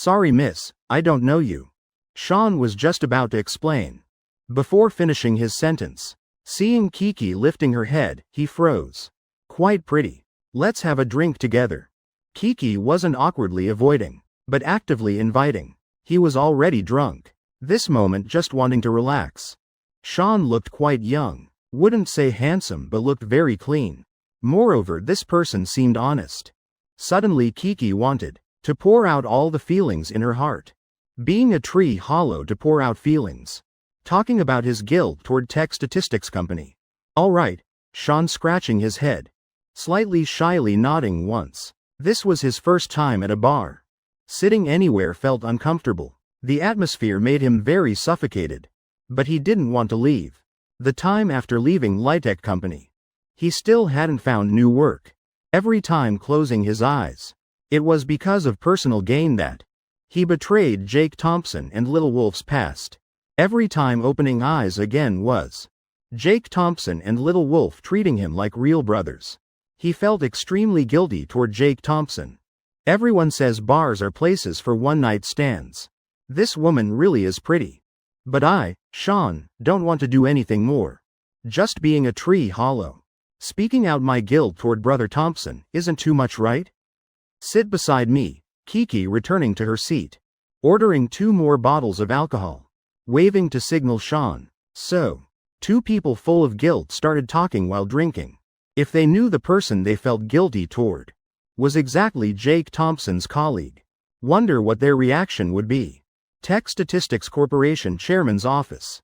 Sorry miss, I don't know you. Sean was just about to explain. Before finishing his sentence, seeing Kiki lifting her head, he froze. Quite pretty. Let's have a drink together. Kiki wasn't awkwardly avoiding, but actively inviting. He was already drunk. This moment just wanting to relax. Sean looked quite young. Wouldn't say handsome but looked very clean. Moreover, this person seemed honest. Suddenly Kiki wanted to pour out all the feelings in her heart. Being a tree hollow to pour out feelings. Talking about his guilt toward tech statistics company. Alright, Sean scratching his head. Slightly shyly nodding once. This was his first time at a bar. Sitting anywhere felt uncomfortable. The atmosphere made him very suffocated. But he didn't want to leave. The time after leaving Litech company. He still hadn't found new work. Every time closing his eyes. It was because of personal gain that he betrayed Jake Thompson and Little Wolf's past. Every time opening eyes again was Jake Thompson and Little Wolf treating him like real brothers. He felt extremely guilty toward Jake Thompson. Everyone says bars are places for one-night stands. This woman really is pretty. But I, Sean, don't want to do anything more. Just being a tree hollow. Speaking out my guilt toward Brother Thompson isn't too much, right? Sit beside me, Kiki returning to her seat. Ordering 2 more bottles of alcohol. Waving to signal Sean. So, 2 people full of guilt started talking while drinking. If they knew the person they felt guilty toward was exactly Jake Thompson's colleague. Wonder what their reaction would be. Tech Statistics Corporation Chairman's office.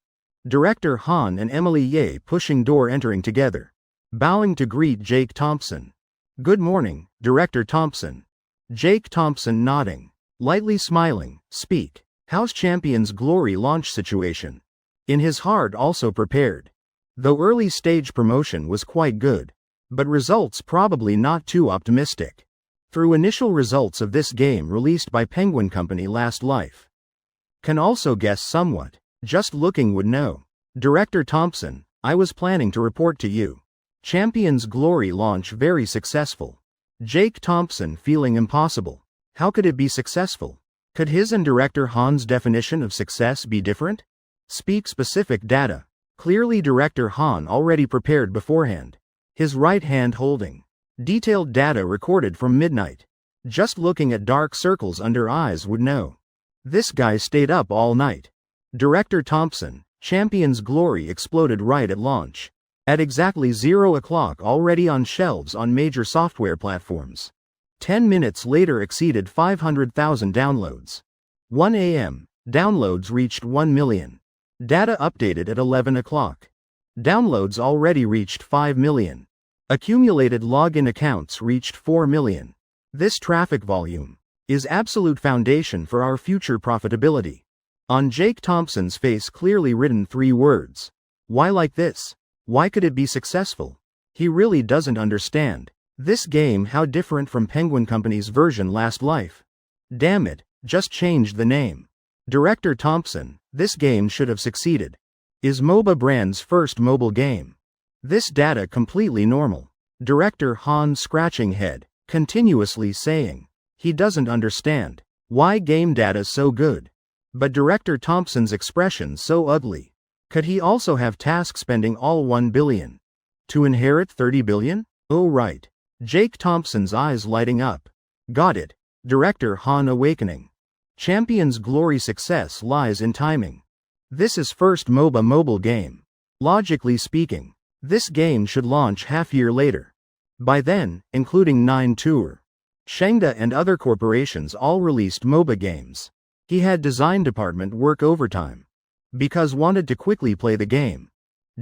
Director Han and Emily Ye pushing door entering together. Bowing to greet Jake Thompson. Good morning, Director Thompson. Jake Thompson nodding. Lightly smiling, speak. How's Champion's Glory launch situation? In his heart also prepared. Though early stage promotion was quite good. But results probably not too optimistic. Through initial results of this game released by Penguin Company last life. Can also guess somewhat. Just looking would know. Director Thompson, I was planning to report to you. Champion's Glory launch very successful. Jake Thompson feeling impossible. How could it be successful? Could his and Director Han's definition of success be different? Speak specific data. Clearly Director Han already prepared beforehand. His right hand holding detailed data recorded from midnight. Just looking at dark circles under eyes would know. This guy stayed up all night. Director Thompson, Champion's Glory exploded right at launch. At exactly 0 o'clock already on shelves on major software platforms. 10 minutes later exceeded 500,000 downloads. 1 a.m. Downloads reached 1 million. Data updated at 11 o'clock. Downloads already reached 5 million. Accumulated login accounts reached 4 million. This traffic volume is absolute foundation for our future profitability. On Jake Thompson's face clearly written 3 words. Why like this? Why could it be successful? He really doesn't understand. This game how different from Penguin Company's version last life. Damn it, just changed the name. Director Thompson, this game should have succeeded. Is MOBA brand's first mobile game. This data completely normal. Director Han scratching head, continuously saying. He doesn't understand. Why game data so good? But Director Thompson's expression so ugly. Could he also have task spending all 1 billion? To inherit 30 billion? Oh right. Jake Thompson's eyes lighting up. Got it. Director Han awakening. Champion's Glory success lies in timing. This is first MOBA mobile game. Logically speaking, this game should launch half-year later. By then, including 9 Tour, Shengda and other corporations all released MOBA games. He had design department work overtime. Because wanted to quickly play the game.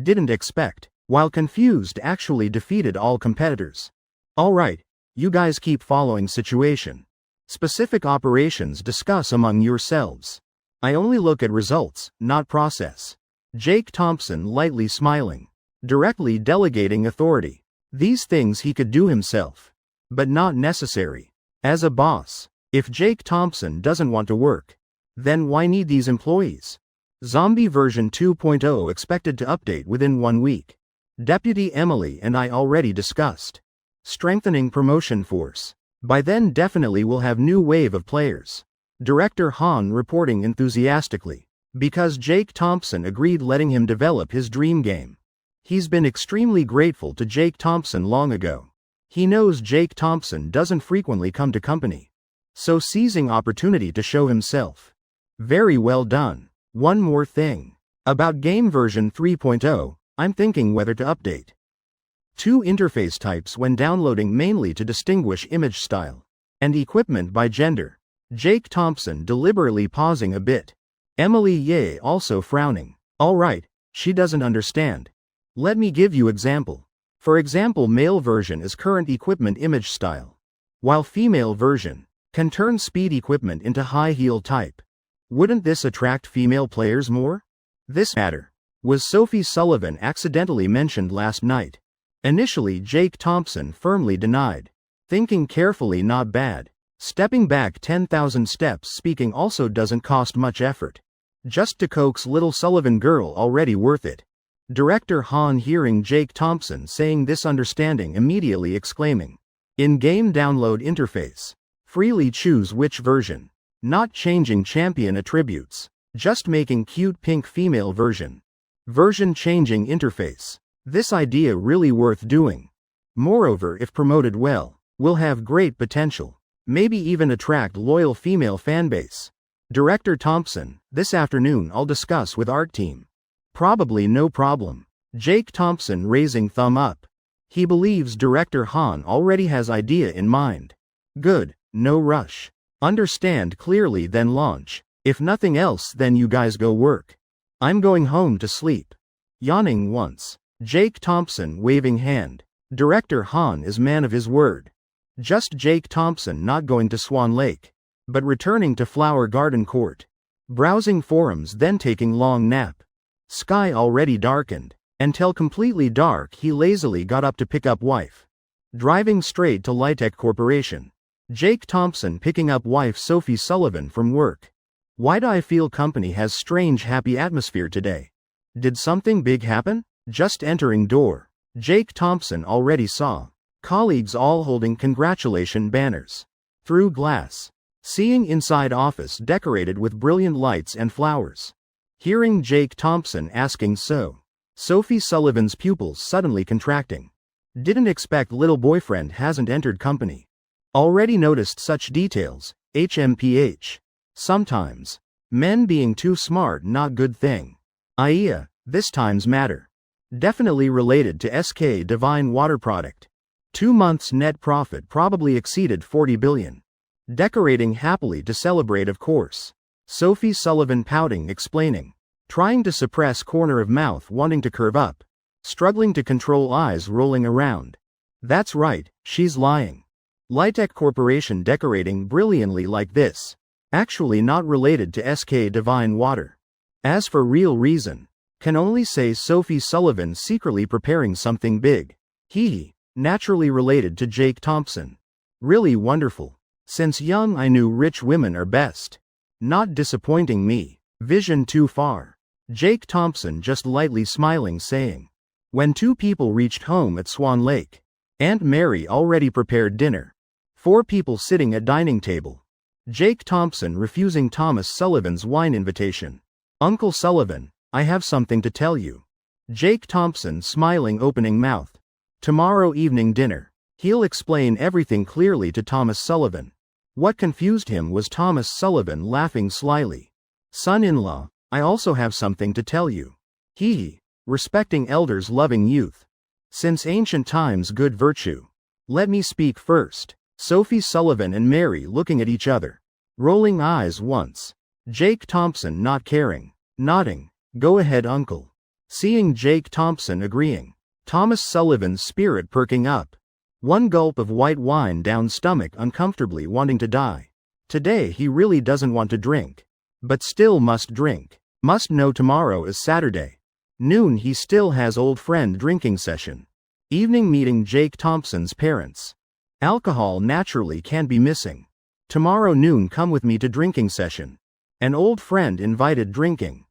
Didn't expect, while confused actually defeated all competitors. Alright, you guys keep following situation. Specific operations discuss among yourselves. I only look at results, not process. Jake Thompson lightly smiling. Directly delegating authority. These things he could do himself. But not necessary. As a boss, if Jake Thompson doesn't want to work, then why need these employees? Zombie version 2.0 expected to update within 1 week. Deputy Emily and I already discussed. Strengthening promotion force. By then definitely we'll have new wave of players. Director Han reporting enthusiastically. Because Jake Thompson agreed letting him develop his dream game. He's been extremely grateful to Jake Thompson long ago. He knows Jake Thompson doesn't frequently come to company. So seizing opportunity to show himself. Very well done. One more thing. About game version 3.0, I'm thinking whether to update. Two interface types when downloading, mainly to distinguish image style and equipment by gender. Jake Thompson deliberately pausing a bit. Emily Ye also frowning. Alright, she doesn't understand. Let me give you example. For example, male version is current equipment image style, while female version can turn speed equipment into high heel type. Wouldn't this attract female players more? This matter was Sophie Sullivan accidentally mentioned last night. Initially Jake Thompson firmly denied. Thinking carefully, not bad. Stepping back 10,000 steps, speaking also doesn't cost much effort. Just to coax little Sullivan girl, already worth it. Director Han hearing Jake Thompson saying this, understanding immediately, exclaiming. In-game download interface. Freely choose which version. Not changing champion attributes. Just making cute pink female version. Version changing interface. This idea really worth doing. Moreover, if promoted well, will have great potential. Maybe even attract loyal female fanbase. Director Thompson, this afternoon I'll discuss with art team. Probably no problem. Jake Thompson raising thumb up. He believes Director Han already has idea in mind. Good, no rush. Understand clearly then launch. If nothing else then you guys go work. I'm going home to sleep. Yawning once. Jake Thompson waving hand. Director Han is man of his word. Just Jake Thompson not going to Swan Lake, but returning to Flower Garden Court. Browsing forums, then taking long nap. Sky already darkened. Until completely dark he lazily got up to pick up wife. Driving straight to Litech Corporation. Jake Thompson picking up wife Sophie Sullivan from work. Why do I feel company has strange happy atmosphere today? Did something big happen? Just entering door. Jake Thompson already saw colleagues all holding congratulation banners. Through glass. Seeing inside office decorated with brilliant lights and flowers. Hearing Jake Thompson asking so. Sophie Sullivan's pupils suddenly contracting. Didn't expect little boyfriend hasn't entered company. Already noticed such details, HMPH. Sometimes. Men being too smart not good thing. IA, this time's matter. Definitely related to SK Divine Water product. 2 months net profit probably exceeded 40 billion. Decorating happily to celebrate, of course. Sophie Sullivan pouting, explaining. Trying to suppress corner of mouth wanting to curve up. Struggling to control eyes rolling around. That's right, she's lying. Litech Corporation decorating brilliantly like this. Actually not related to SK Divine Water. As for real reason, can only say Sophie Sullivan secretly preparing something big. Hee. Naturally related to Jake Thompson. Really wonderful. Since young I knew rich women are best. Not disappointing me. Vision too far. Jake Thompson just lightly smiling, saying. When two people reached home at Swan Lake. Aunt Mary already prepared dinner. 4 people sitting at dining table. Jake Thompson refusing Thomas Sullivan's wine invitation. Uncle Sullivan, I have something to tell you. Jake Thompson smiling, opening mouth. Tomorrow evening dinner. He'll explain everything clearly to Thomas Sullivan. What confused him was Thomas Sullivan laughing slyly. Son-in-law, I also have something to tell you. Hee. Respecting elders, loving youth. Since ancient times good virtue. Let me speak first. Sophie Sullivan and Mary looking at each other. Rolling eyes once. Jake Thompson not caring. Nodding. Go ahead, uncle. Seeing Jake Thompson agreeing. Thomas Sullivan's spirit perking up. One gulp of white wine down, stomach uncomfortably wanting to die. Today he really doesn't want to drink. But still must drink. Must know tomorrow is Saturday. Noon he still has old friend drinking session. Evening meeting Jake Thompson's parents. Alcohol naturally can't be missing. Tomorrow noon come with me to drinking session. An old friend invited drinking.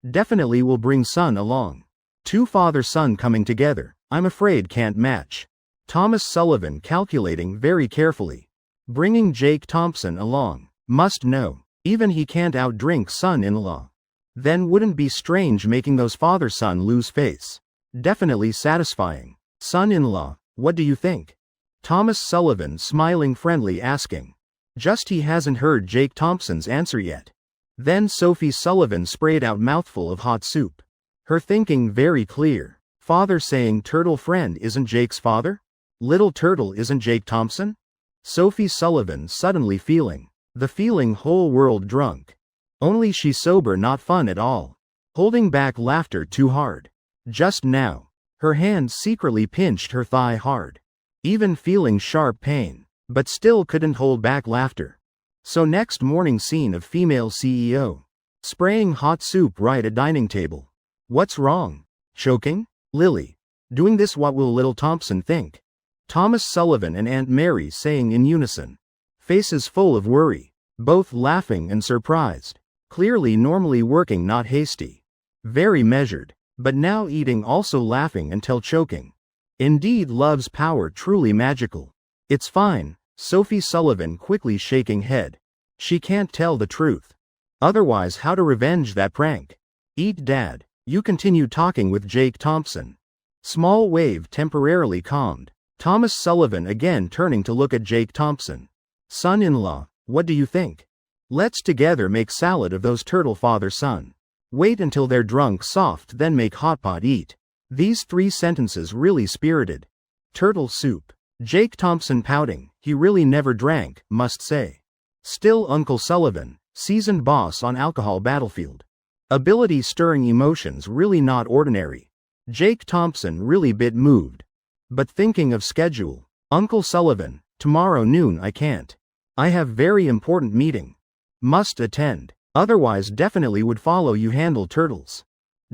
Definitely will bring son along. 2 father-son coming together, I'm afraid can't match. Thomas Sullivan calculating very carefully. Bringing Jake Thompson along. Must know. Even he can't outdrink son-in-law. Then wouldn't be strange making those father-son lose face. Definitely satisfying. Son-in-law, what do you think? Thomas Sullivan smiling friendly asking. Just he hasn't heard Jake Thompson's answer yet. Then Sophie Sullivan sprayed out mouthful of hot soup. Her thinking very clear. Father saying turtle friend isn't Jake's father? Little turtle isn't Jake Thompson? Sophie Sullivan suddenly feeling. The feeling whole world drunk. Only she sober not fun at all. Holding back laughter too hard. Just now. Her hand secretly pinched her thigh hard. Even feeling sharp pain. But still couldn't hold back laughter. So next morning scene of female CEO. Spraying hot soup right at dining table. What's wrong? Choking? Lily. Doing this, what will little Thompson think? Thomas Sullivan and Aunt Mary saying in unison. Faces full of worry. Both laughing and surprised. Clearly normally working, not hasty. Very measured. But now eating, also laughing until choking. Indeed, love's power truly magical. It's fine. Sophie Sullivan quickly shaking head. She can't tell the truth. Otherwise, how to revenge that prank? Eat, Dad. You continue talking with Jake Thompson. Small wave temporarily calmed. Thomas Sullivan again turning to look at Jake Thompson. Son-in-law, what do you think? Let's together make salad of those turtle father-son. Wait until they're drunk soft, then make hot pot eat. These 3 sentences really spirited. Turtle soup. Jake Thompson pouting, he really never drank, must say. Still Uncle Sullivan, seasoned boss on alcohol battlefield. Ability stirring emotions really not ordinary. Jake Thompson really bit moved. But thinking of schedule. Uncle Sullivan, tomorrow noon I can't. I have very important meeting. Must attend. Otherwise definitely would follow you handle turtles.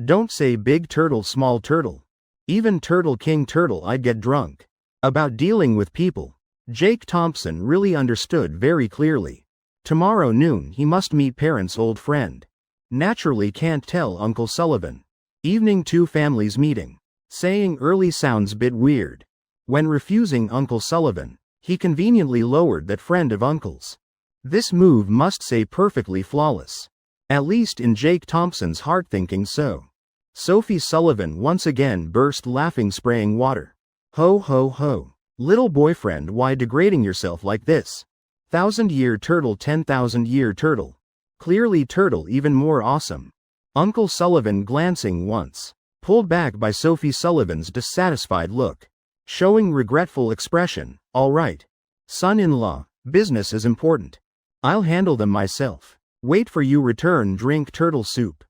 Don't say big turtle small turtle. Even turtle king turtle I'd get drunk. About dealing with people. Jake Thompson really understood very clearly. Tomorrow noon he must meet parents' old friend. Naturally can't tell Uncle Sullivan. Evening 2 families meeting. Saying early sounds bit weird. When refusing Uncle Sullivan, he conveniently lowered that friend of uncle's. This move must say perfectly flawless. At least in Jake Thompson's heart thinking so. Sophie Sullivan once again burst laughing spraying water. Ho ho ho. Little boyfriend, why degrading yourself like this? 1,000-year turtle 10,000-year turtle. Clearly turtle even more awesome. Uncle Sullivan glancing once. Pulled back by Sophie Sullivan's dissatisfied look. Showing regretful expression. All right. Son-in-law, business is important. I'll handle them myself. Wait for you return drink turtle soup.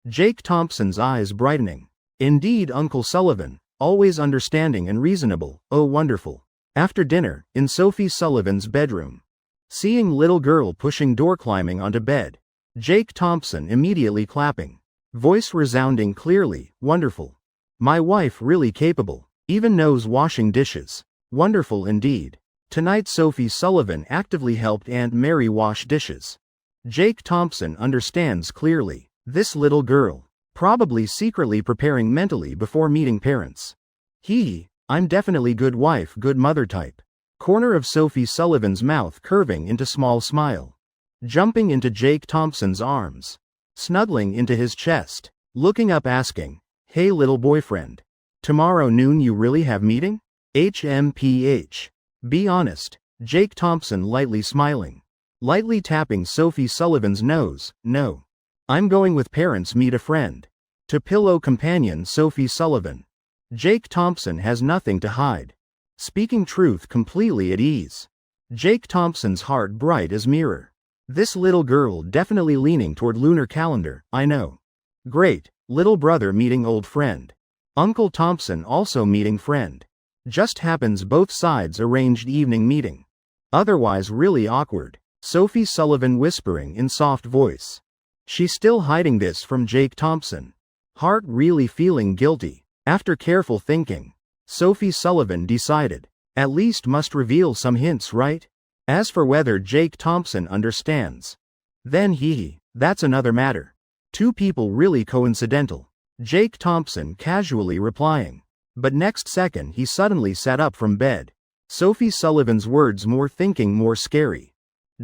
Jake Thompson's eyes brightening. Indeed Uncle Sullivan, always understanding and reasonable, oh wonderful. After dinner, in Sophie Sullivan's bedroom. Seeing little girl pushing door climbing onto bed. Jake Thompson immediately clapping. Voice resounding clearly, wonderful. My wife really capable, even knows washing dishes. Wonderful indeed. Tonight Sophie Sullivan actively helped Aunt Mary wash dishes. Jake Thompson understands clearly. This little girl. Probably secretly preparing mentally before meeting parents. I'm definitely good wife, good mother type. Corner of Sophie Sullivan's mouth curving into small smile. Jumping into Jake Thompson's arms. Snuggling into his chest. Looking up asking, hey little boyfriend. Tomorrow noon you really have meeting? HMPH. Be honest. Jake Thompson lightly smiling. Lightly tapping Sophie Sullivan's nose, no. I'm going with parents meet a friend. To pillow companion Sophie Sullivan. Jake Thompson has nothing to hide. Speaking truth completely at ease. Jake Thompson's heart bright as mirror. This little girl definitely leaning toward lunar calendar, I know. Great, little brother meeting old friend. Uncle Thompson also meeting friend. Just happens both sides arranged evening meeting. Otherwise really awkward. Sophie Sullivan whispering in soft voice. She's still hiding this from Jake Thompson. Heart really feeling guilty. After careful thinking, Sophie Sullivan decided, at least must reveal some hints, right? As for whether Jake Thompson understands, then that's another matter. 2 people really coincidental. Jake Thompson casually replying. But next second he suddenly sat up from bed. Sophie Sullivan's words more thinking more scary.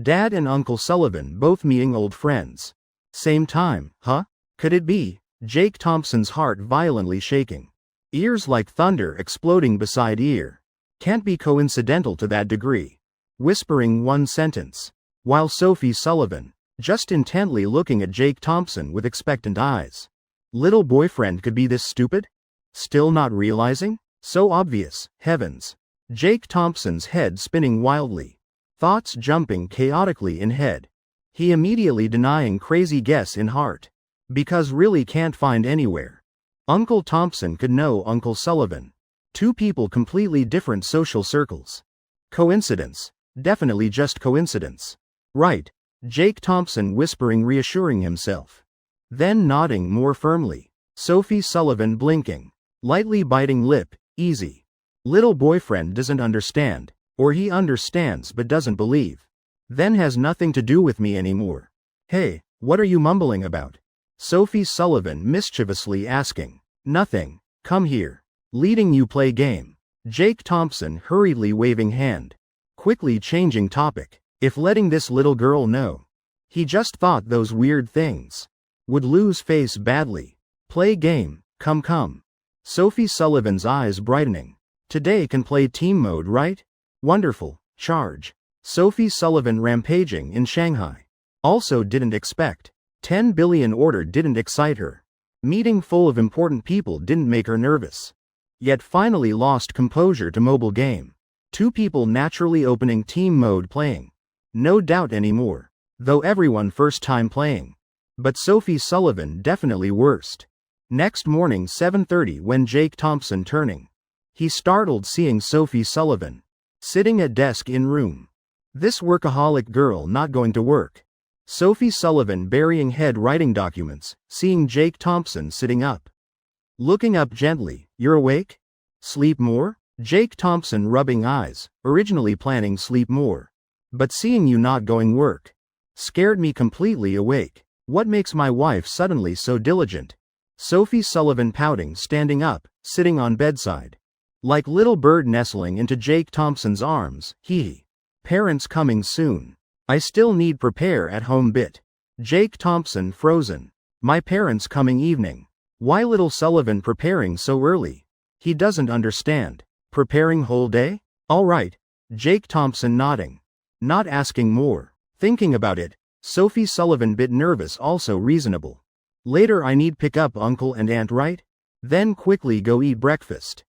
Dad and Uncle Sullivan both meeting old friends. Same time, huh? Could it be? Jake Thompson's heart violently shaking. Ears like thunder exploding beside ear. Can't be coincidental to that degree. Whispering one sentence. While Sophie Sullivan, just intently looking at Jake Thompson with expectant eyes. Little boyfriend could be this stupid? Still not realizing? So obvious, heavens. Jake Thompson's head spinning wildly. Thoughts jumping chaotically in head. He immediately denying crazy guess in heart. Because really can't find anywhere. Uncle Thompson could know Uncle Sullivan. Two people completely different social circles. Coincidence? Definitely just coincidence. Right. Jake Thompson whispering reassuring himself. Then nodding more firmly. Sophie Sullivan blinking. Lightly biting lip, easy. Little boyfriend doesn't understand. Or he understands but doesn't believe. Then has nothing to do with me anymore. Hey, what are you mumbling about? Sophie Sullivan mischievously asking. Nothing. Come here. Leading you play game. Jake Thompson hurriedly waving hand. Quickly changing topic. If letting this little girl know. He just thought those weird things. Would lose face badly. Play game, come. Sophie Sullivan's eyes brightening. Today can play team mode, right? Wonderful. Charge. Sophie Sullivan rampaging in Shanghai. Also didn't expect. 10 billion order didn't excite her. Meeting full of important people didn't make her nervous. Yet finally lost composure to mobile game. Two people naturally opening team mode playing. No doubt anymore. Though everyone first time playing. But Sophie Sullivan definitely worst. Next morning 7:30 when Jake Thompson turning. He startled seeing Sophie Sullivan. Sitting at desk in room. This workaholic girl not going to work. Sophie Sullivan burying head writing documents, seeing Jake Thompson sitting up. Looking up gently, you're awake? Sleep more? Jake Thompson rubbing eyes, originally planning sleep more. But seeing you not going work. Scared me completely awake. What makes my wife suddenly so diligent? Sophie Sullivan pouting standing up, sitting on bedside. Like little bird nestling into Jake Thompson's arms, hee. Parents coming soon. I still need prepare at home bit. Jake Thompson frozen. My parents coming evening. Why little Sullivan preparing so early? He doesn't understand. Preparing whole day? Alright. Jake Thompson nodding. Not asking more. Thinking about it. Sophie Sullivan bit nervous also reasonable. Later I need pick up uncle and aunt right? Then quickly go eat breakfast.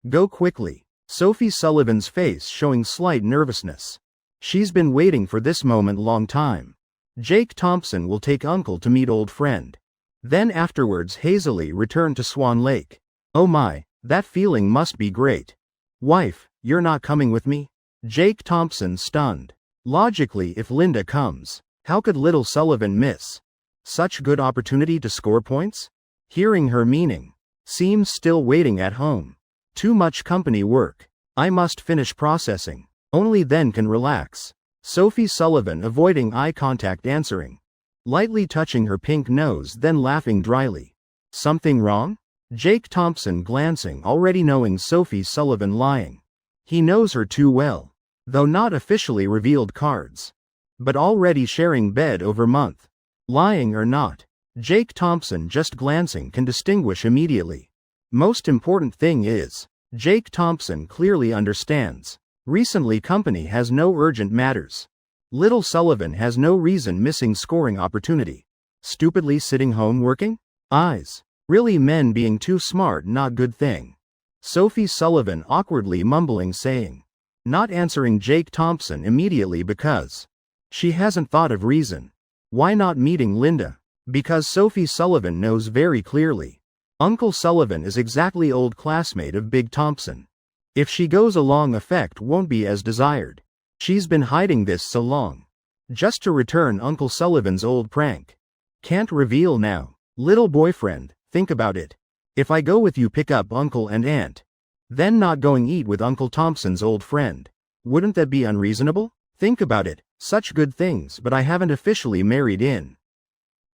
Go quickly. Sophie Sullivan's face showing slight nervousness. She's been waiting for this moment long time. Jake Thompson will take uncle to meet old friend. Then afterwards hazily return to Swan Lake. Oh my, that feeling must be great. Wife, you're not coming with me? Jake Thompson stunned. Logically if Linda comes, how could little Sullivan miss? Such good opportunity to score points? Hearing her meaning. Seems still waiting at home. Too much company work. I must finish processing. Only then can relax. Sophie Sullivan avoiding eye contact answering. Lightly touching her pink nose then laughing dryly. Something wrong? Jake Thompson glancing already knowing Sophie Sullivan lying. He knows her too well. Though not officially revealed cards. But already sharing bed over month. Lying or not. Jake Thompson just glancing can distinguish immediately. Most important thing is, Jake Thompson clearly understands. Recently company has no urgent matters. Little Sullivan has no reason missing scoring opportunity. Stupidly sitting home working? Eyes. Really men being too smart not good thing. Sophie Sullivan awkwardly mumbling saying. Not answering Jake Thompson immediately because. She hasn't thought of reason. Why not meeting Linda? Because Sophie Sullivan knows very clearly. Uncle Sullivan is exactly old classmate of Big Thompson. If she goes along effect won't be as desired. She's been hiding this so long. Just to return Uncle Sullivan's old prank. Can't reveal now. Little boyfriend, think about it. If I go with you pick up uncle and aunt. Then not going eat with Uncle Thompson's old friend. Wouldn't that be unreasonable? Think about it. Such good things but I haven't officially married in.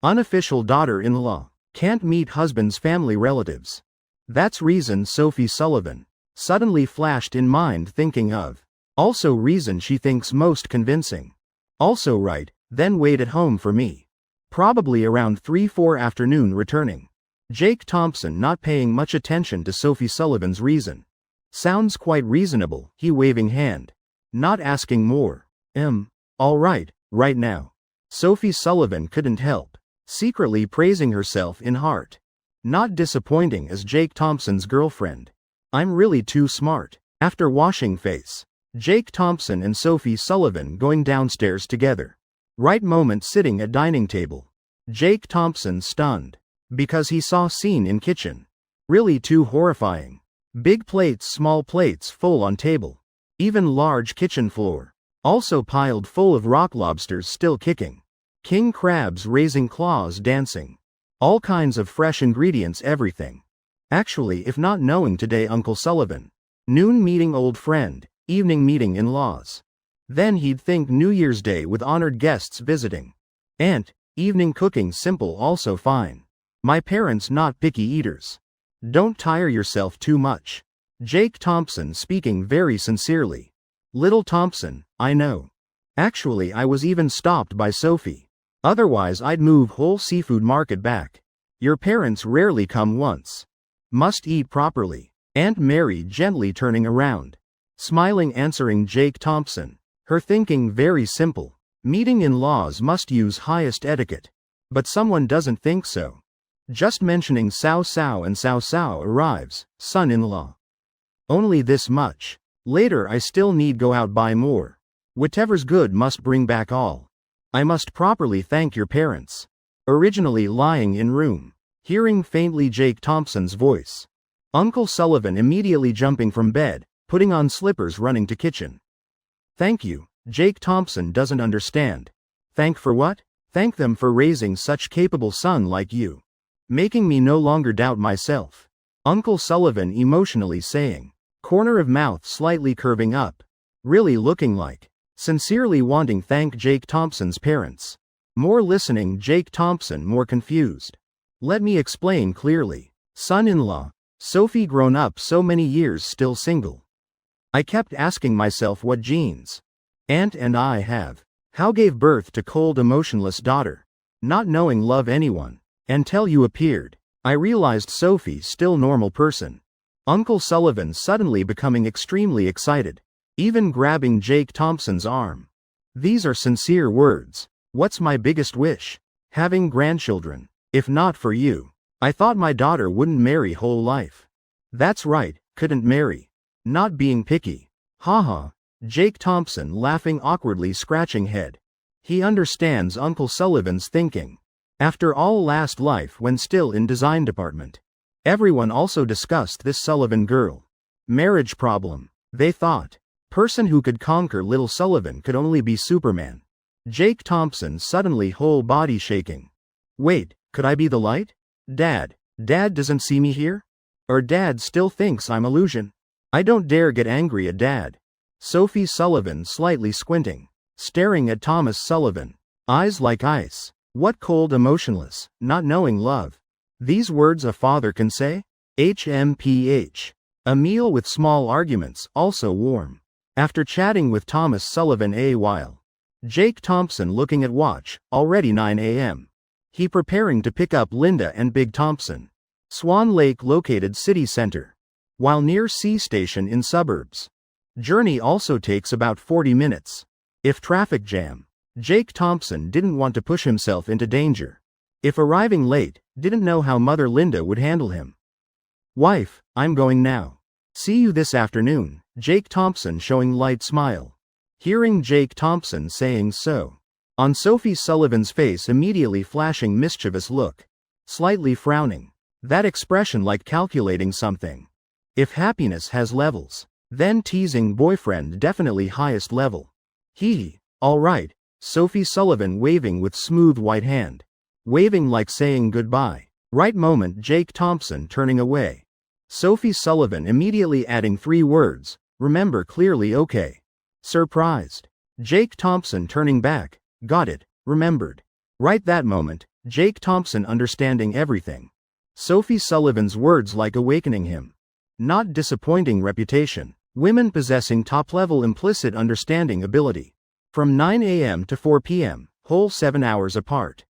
Unofficial daughter-in-law. Can't meet husband's family relatives. That's reason Sophie Sullivan. Suddenly flashed in mind thinking of. Also reason she thinks most convincing. Also right, then wait at home for me. Probably around 3-4 afternoon returning. Jake Thompson not paying much attention to Sophie Sullivan's reason. Sounds quite reasonable, he waving hand. Not asking more. All right, right now. Sophie Sullivan couldn't help. Secretly praising herself in heart. Not disappointing as Jake Thompson's girlfriend. I'm really too smart. After washing face. Jake Thompson and Sophie Sullivan going downstairs together. Right moment sitting at dining table. Jake Thompson stunned. Because he saw scene in kitchen. Really too horrifying. Big plates, small plates full on table. Even large kitchen floor. Also piled full of rock lobsters still kicking. King crabs raising claws dancing. All kinds of fresh ingredients everything. Actually if not knowing today Uncle Sullivan. Noon meeting old friend, evening meeting in-laws. Then he'd think New Year's Day with honored guests visiting. And, evening cooking simple also fine. My parents not picky eaters. Don't tire yourself too much. Jake Thompson speaking very sincerely. Little Thompson, I know. Actually I was even stopped by Sophie. Otherwise I'd move whole seafood market back. Your parents rarely come once. Must eat properly. Aunt Mary gently turning around. Smiling answering Jake Thompson. Her thinking very simple. Meeting in-laws must use highest etiquette. But someone doesn't think so. Just mentioning Sao Sao and Sao Sao arrives, son-in-law. Only this much. Later I still need go out buy more. Whatever's good must bring back all. I must properly thank your parents. Originally lying in room. Hearing faintly Jake Thompson's voice. Uncle Sullivan immediately jumping from bed, putting on slippers running to kitchen. Thank you, Jake Thompson doesn't understand. Thank for what? Thank them for raising such capable son like you. Making me no longer doubt myself. Uncle Sullivan emotionally saying. Corner of mouth slightly curving up. Really looking like. Sincerely wanting thank Jake Thompson's parents. More listening Jake Thompson more confused. Let me explain clearly. Son-in-law. Sophie grown up so many years still single. I kept asking myself what genes. Aunt and I have. How gave birth to cold emotionless daughter. Not knowing love anyone. Until you appeared. I realized Sophie still normal person. Uncle Sullivan suddenly becoming extremely excited. Even grabbing Jake Thompson's arm. These are sincere words. What's my biggest wish? Having grandchildren. If not for you. I thought my daughter wouldn't marry whole life. That's right, couldn't marry. Not being picky. Haha. Jake Thompson laughing awkwardly scratching head. He understands Uncle Sullivan's thinking. After all last life when still in design department. Everyone also discussed this Sullivan girl. Marriage problem, they thought. Person who could conquer little Sullivan could only be Superman. Jake Thompson suddenly whole body shaking. Wait, could I be the light? Dad doesn't see me here? Or Dad still thinks I'm illusion? I don't dare get angry at Dad. Sophie Sullivan slightly squinting. Staring at Thomas Sullivan. Eyes like ice. What cold emotionless, not knowing love. These words a father can say? HMPH. A meal with small arguments, also warm. After chatting with Thomas Sullivan a while. Jake Thompson looking at watch, already 9 a.m. He preparing to pick up Linda and Big Thompson. Swan Lake located city center. While near sea station in suburbs. Journey also takes about 40 minutes. If traffic jam. Jake Thompson didn't want to push himself into danger. If arriving late, didn't know how Mother Linda would handle him. Wife, I'm going now. See you this afternoon, Jake Thompson showing light smile. Hearing Jake Thompson saying so. On Sophie Sullivan's face immediately flashing mischievous look. Slightly frowning. That expression like calculating something. If happiness has levels, then teasing boyfriend definitely highest level. All right, Sophie Sullivan waving with smooth white hand. Waving like saying goodbye. Right moment Jake Thompson turning away. Sophie Sullivan immediately adding 3 words, remember clearly okay. Surprised. Jake Thompson turning back, got it, remembered. Right that moment, Jake Thompson understanding everything. Sophie Sullivan's words like awakening him. Not disappointing reputation. Women possessing top-level implicit understanding ability. From 9 a.m. to 4 p.m., whole 7 hours apart.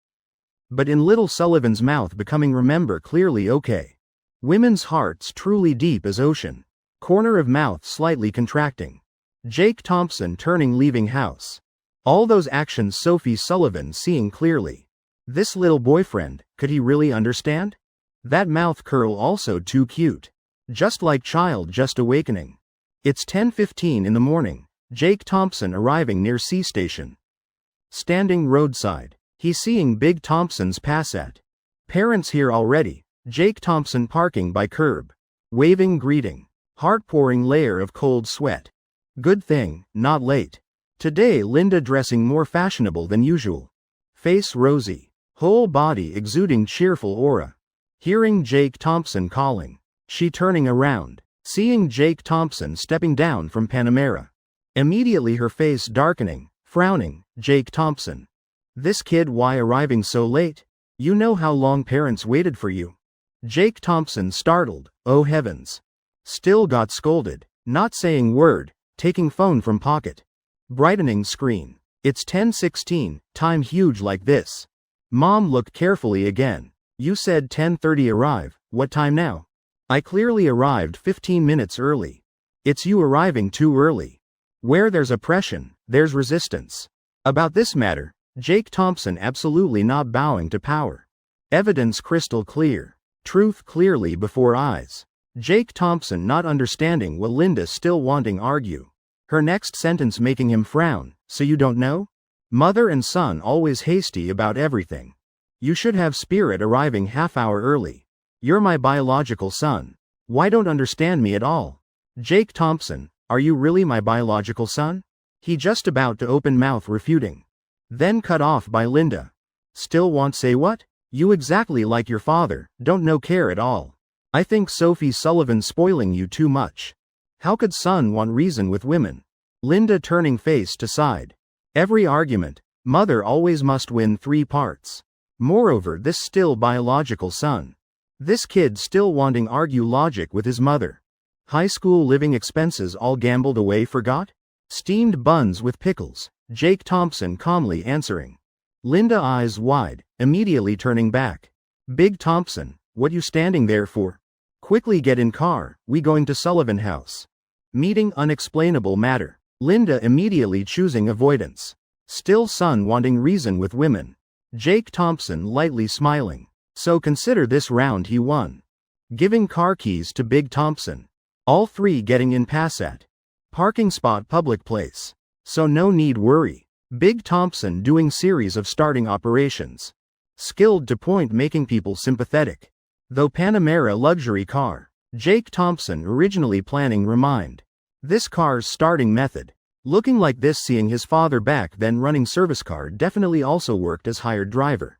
But in little Sullivan's mouth becoming remember clearly okay. Women's hearts truly deep as ocean. Corner of mouth slightly contracting. Jake Thompson turning leaving house. All those actions Sophie Sullivan seeing clearly. This little boyfriend, could he really understand? That mouth curl also too cute. Just like child just awakening. It's 10:15 in the morning. Jake Thompson arriving near C station. Standing roadside. He's seeing Big Thompson's Passat. Parents here already. Jake Thompson parking by curb. Waving greeting. Heart-pouring layer of cold sweat. Good thing, not late. Today Linda dressing more fashionable than usual. Face rosy. Whole body exuding cheerful aura. Hearing Jake Thompson calling. She turning around. Seeing Jake Thompson stepping down from Panamera. Immediately her face darkening, frowning. Jake Thompson. This kid why arriving so late? You know how long parents waited for you. Jake Thompson startled, oh heavens. Still got scolded, not saying word, taking phone from pocket. Brightening screen. It's 10:16, time huge like this. Mom looked carefully again. You said 10:30 arrive, what time now? I clearly arrived 15 minutes early. It's you arriving too early. Where there's oppression, there's resistance. About this matter, Jake Thompson absolutely not bowing to power. Evidence crystal clear. Truth clearly before eyes. Jake Thompson not understanding what Linda still wanting argue. Her next sentence making him frown, so you don't know? Mother and son always hasty about everything. You should have spirit arriving half hour early. You're my biological son. Why don't understand me at all? Jake Thompson, are you really my biological son? He just about to open mouth refuting. Then cut off by Linda. Still won't say what? You exactly like your father, don't know care at all. I think Sophie Sullivan spoiling you too much. How could son want reason with women? Linda turning face to side. Every argument, mother always must win 3 parts. Moreover this still biological son. This kid still wanting argue logic with his mother. High school living expenses all gambled away forgot? Steamed buns with pickles, Jake Thompson calmly answering. Linda eyes wide, immediately turning back. Big Thompson, what you standing there for? Quickly get in car, we going to Sullivan house. Meeting unexplainable matter. Linda immediately choosing avoidance. Still son wanting reason with women. Jake Thompson lightly smiling. So consider this round he won. Giving car keys to Big Thompson. All 3 getting in Passat. Parking spot public place. So no need worry. Big Thompson doing series of starting operations. Skilled to point making people sympathetic. Though Panamera luxury car. Jake Thompson originally planning remind. This car's starting method. Looking like this seeing his father back then running service car definitely also worked as hired driver.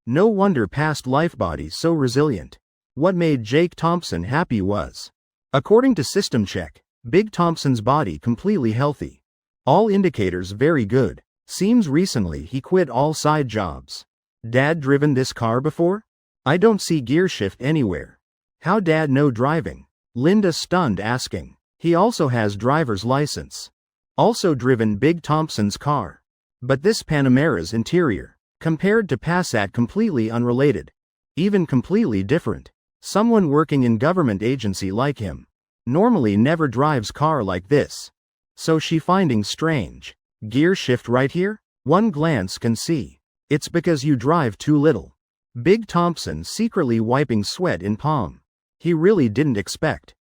No wonder past life body so resilient. What made Jake Thompson happy was. According to System Check, Big Thompson's body completely healthy. All indicators very good. Seems recently he quit all side jobs. Dad driven this car before? I don't see gear shift anywhere. How dad know driving? Linda stunned asking. He also has driver's license. Also driven Big Thompson's car. But this Panamera's interior, compared to Passat completely unrelated. Even completely different. Someone working in government agency like him. Normally never drives car like this. So she finding strange. Gear shift right here? One glance can see. It's because you drive too little. Big Thompson secretly wiping sweat in palm. He really didn't expect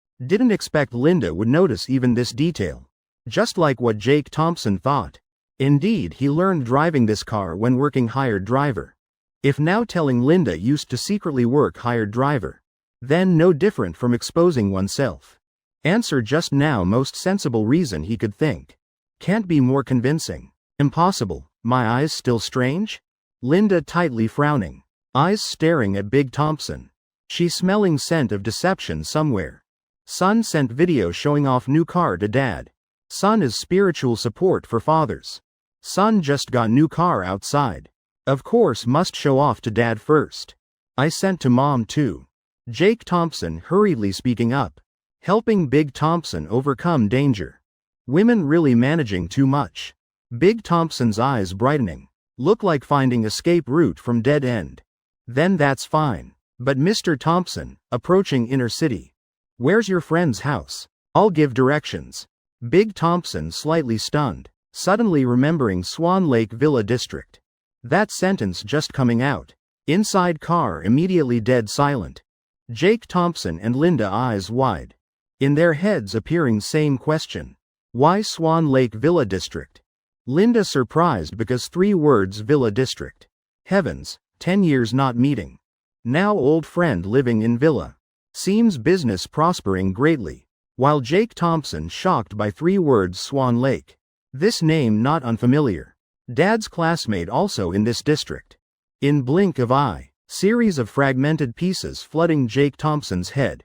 Linda would notice even this detail. Just like what Jake Thompson thought. Indeed he learned driving this car when working hired driver. If now telling Linda used to secretly work hired driver. Then no different from exposing oneself. Answer just now most sensible reason he could think. Can't be more convincing. Impossible. My eyes still strange? Linda tightly frowning. Eyes staring at Big Thompson. She smelling scent of deception somewhere. Son sent video showing off new car to dad. Son is spiritual support for fathers. Son just got new car outside. Of course must show off to dad first. I sent to mom too. Jake Thompson hurriedly speaking up. Helping Big Thompson overcome danger. Women really managing too much. Big Thompson's eyes brightening. Look like finding escape route from dead end. Then that's fine. But Mr. Thompson, approaching inner city. Where's your friend's house? I'll give directions. Big Thompson slightly stunned, suddenly remembering Swan Lake Villa District. That sentence just coming out. Inside car immediately dead silent. Jake Thompson and Linda eyes wide. In their heads appearing same question. Why Swan Lake Villa District? Linda surprised because 3 words Villa District. Heavens, 10 years not meeting. Now old friend living in Villa. Seems business prospering greatly. While Jake Thompson shocked by 3 words Swan Lake. This name not unfamiliar. Dad's classmate also in this district. In blink of eye, series of fragmented pieces flooding Jake Thompson's head.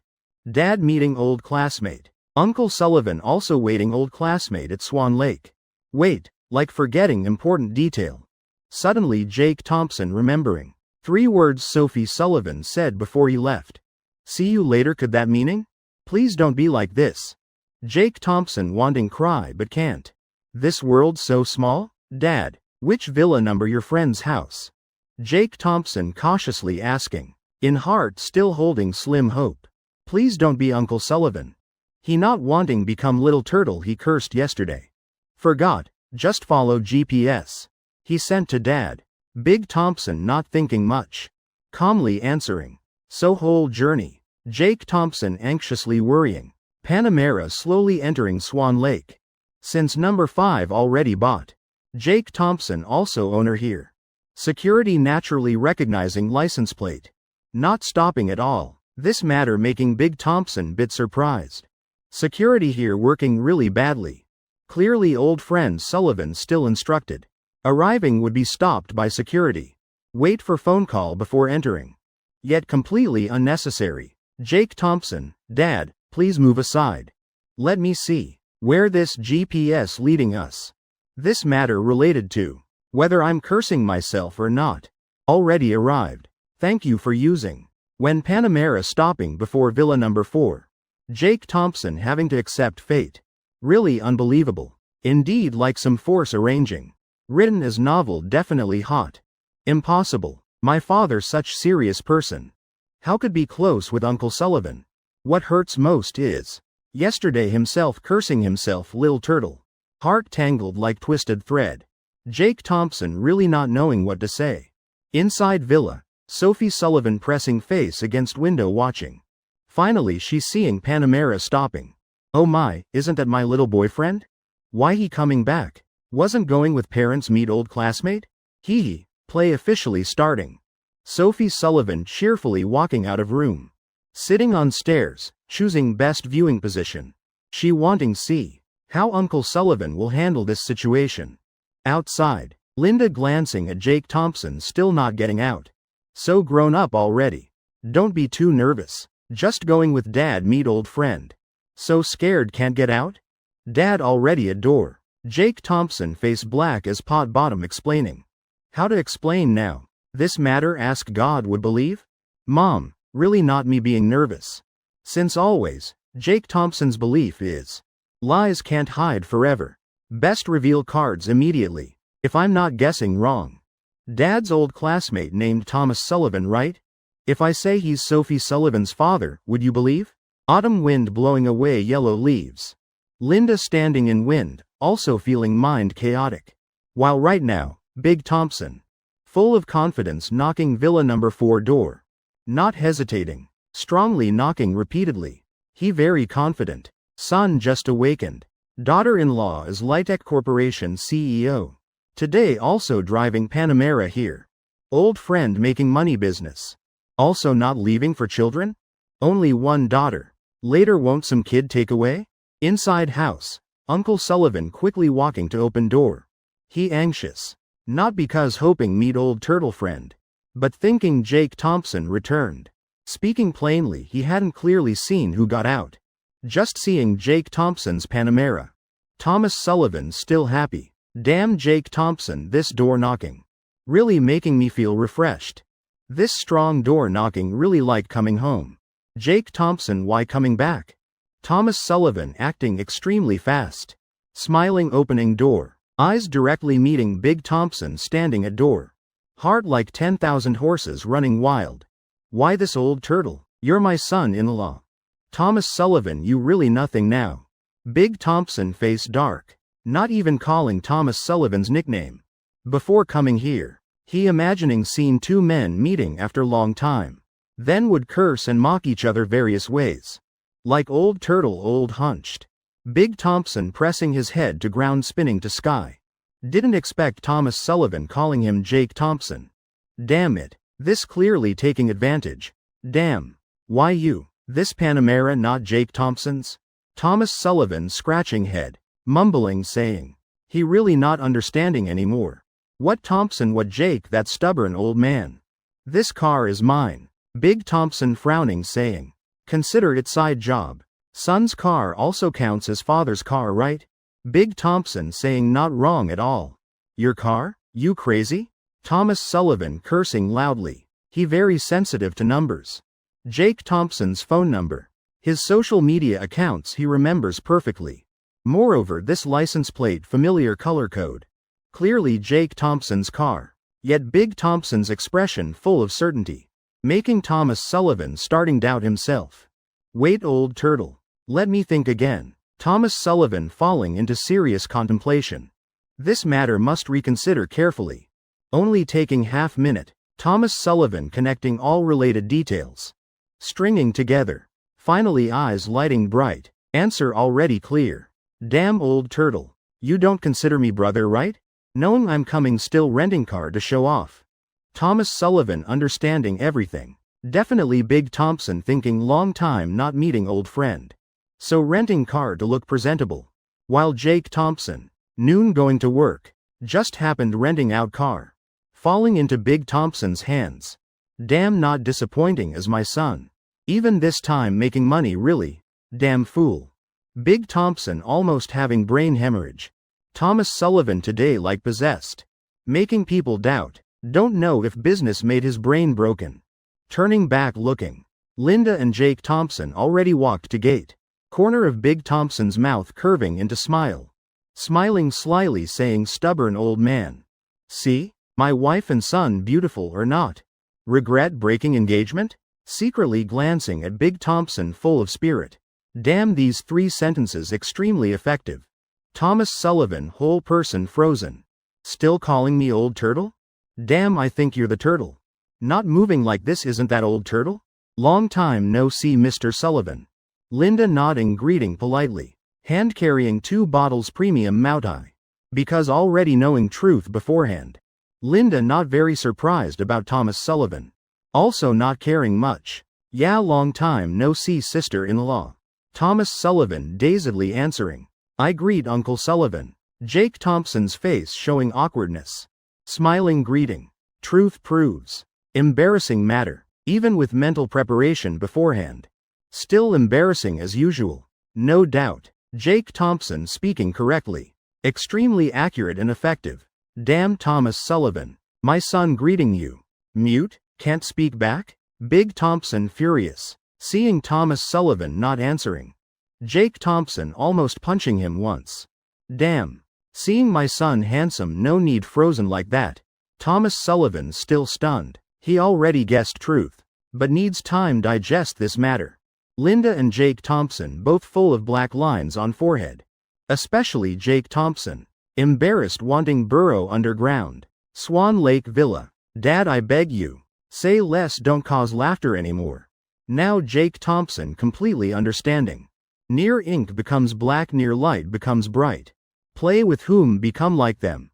Dad meeting old classmate. Uncle Sullivan also waiting old classmate at Swan Lake. Wait, like forgetting important detail. Suddenly Jake Thompson remembering. 3 words Sophie Sullivan said before he left. See you later. Could that meaning? Please don't be like this. Jake Thompson wanting cry but can't. This world so small? Dad, which villa number your friend's house? Jake Thompson cautiously asking. In heart still holding slim hope. Please don't be Uncle Sullivan. He not wanting become little turtle he cursed yesterday. Forgot, just follow GPS. He sent to Dad. Big Thompson not thinking much. Calmly answering. So whole journey. Jake Thompson anxiously worrying. Panamera slowly entering Swan Lake. Since number 5 already bought. Jake Thompson also owner here. Security naturally recognizing license plate. Not stopping at all. This matter making Big Thompson bit surprised. Security here working really badly. Clearly old friend Sullivan still instructed. Arriving would be stopped by security. Wait for phone call before entering. Yet completely unnecessary. Jake Thompson, Dad, please move aside. Let me see where this GPS leading us. This matter related to whether I'm cursing myself or not. Already arrived. Thank you for using. When Panamera stopping before Villa number 4. Jake Thompson having to accept fate. Really unbelievable. Indeed like some force arranging. Written as novel definitely hot. Impossible. My father such serious person. How could be close with Uncle Sullivan? What hurts most is yesterday himself cursing himself lil turtle. Heart tangled like twisted thread. Jake Thompson really not knowing what to say. Inside villa, Sophie Sullivan pressing face against window watching. Finally she seeing Panamera stopping. Oh my, isn't that my little boyfriend? Why he coming back? Wasn't going with parents meet old classmate? Hee, play officially starting. Sophie Sullivan cheerfully walking out of room. Sitting on stairs, choosing best viewing position. She wanting see how Uncle Sullivan will handle this situation. Outside, Linda glancing at Jake Thompson still not getting out. So grown up already. Don't be too nervous. Just going with Dad meet old friend. So scared can't get out? Dad already at door. Jake Thompson face black as pot bottom explaining. How to explain now? This matter ask God would believe? Mom, really not me being nervous. Since always, Jake Thompson's belief is lies can't hide forever. Best reveal cards immediately. If I'm not guessing wrong. Dad's old classmate named Thomas Sullivan, right? If I say he's Sophie Sullivan's father, would you believe? Autumn wind blowing away yellow leaves. Linda standing in wind, also feeling mind chaotic. While right now, Big Thompson, full of confidence knocking villa number 4 door. Not hesitating. Strongly knocking repeatedly. He very confident. Son just awakened. Daughter-in-law is Litec Corporation CEO. Today also driving Panamera here. Old friend making money business. Also not leaving for children? Only one daughter. Later won't some kid take away? Inside house. Uncle Sullivan quickly walking to open door. He anxious. Not because hoping meet old turtle friend. But thinking Jake Thompson returned. Speaking plainly he hadn't clearly seen who got out. Just seeing Jake Thompson's Panamera. Thomas Sullivan still happy. Damn Jake Thompson this door knocking. Really making me feel refreshed. This strong door knocking really like coming home. Jake Thompson why coming back? Thomas Sullivan acting extremely fast. Smiling opening door. Eyes directly meeting Big Thompson standing at door. Heart like 10,000 horses running wild. Why this old turtle? You're my son-in-law. Thomas Sullivan, you really nothing now. Big Thompson face dark. Not even calling Thomas Sullivan's nickname. Before coming here, he imagining seen two men meeting after long time. Then would curse and mock each other various ways. Like old turtle old hunched. Big Thompson pressing his head to ground spinning to sky. Didn't expect Thomas Sullivan calling him Jake Thompson. Damn it, this clearly taking advantage. Damn. Why you? This Panamera not Jake Thompson's? Thomas Sullivan scratching head, mumbling saying. He really not understanding anymore. What Thompson what Jake that stubborn old man. This car is mine. Big Thompson frowning saying. Consider it side job. Son's car also counts as father's car, right? Big Thompson saying not wrong at all. Your car? You crazy? Thomas Sullivan cursing loudly. He very sensitive to numbers. Jake Thompson's phone number. His social media accounts he remembers perfectly. Moreover, this license plate familiar color code. Clearly Jake Thompson's car. Yet Big Thompson's expression full of certainty. Making Thomas Sullivan starting doubt himself. Wait old turtle. Let me think again. Thomas Sullivan falling into serious contemplation. This matter must reconsider carefully. Only taking half minute. Thomas Sullivan connecting all related details. Stringing together. Finally eyes lighting bright. Answer already clear. Damn old turtle. You don't consider me brother, right? Knowing I'm coming still renting car to show off. Thomas Sullivan understanding everything. Definitely Big Thompson thinking long time not meeting old friend. So renting car to look presentable. While Jake Thompson, noon going to work, just happened renting out car. Falling into Big Thompson's hands. Damn not disappointing as my son. Even this time making money really. Damn fool. Big Thompson almost having brain hemorrhage. Thomas Sullivan today like possessed. Making people doubt. Don't know if business made his brain broken. Turning back looking. Linda and Jake Thompson already walked to gate. Corner of Big Thompson's mouth curving into smile. Smiling slyly saying stubborn old man. See? My wife and son beautiful or not? Regret breaking engagement? Secretly glancing at Big Thompson full of spirit. Damn these 3 sentences extremely effective. Thomas Sullivan whole person frozen. Still calling me old turtle? Damn I think you're the turtle. Not moving like this isn't that old turtle? Long time no see Mr. Sullivan. Linda nodding greeting politely. Hand carrying 2 bottles premium Moutai. Because already knowing truth beforehand. Linda not very surprised about Thomas Sullivan. Also not caring much. Yeah long time no see sister-in-law. Thomas Sullivan dazedly answering. I greet Uncle Sullivan. Jake Thompson's face showing awkwardness. Smiling greeting. Truth proves. Embarrassing matter. Even with mental preparation beforehand. Still embarrassing as usual. No doubt. Jake Thompson speaking correctly. Extremely accurate and effective. Damn Thomas Sullivan. My son greeting you. Mute? Can't speak back? Big Thompson furious. Seeing Thomas Sullivan not answering. Jake Thompson almost punching him once. Damn. Seeing my son handsome no need frozen like that. Thomas Sullivan still stunned. He already guessed truth. But needs time digest this matter. Linda and Jake Thompson both full of black lines on forehead. Especially Jake Thompson. Embarrassed wanting burrow underground. Swan Lake Villa. Dad I beg you. Say less don't cause laughter anymore. Now Jake Thompson completely understanding. Near ink becomes black near light becomes bright. Play with whom become like them.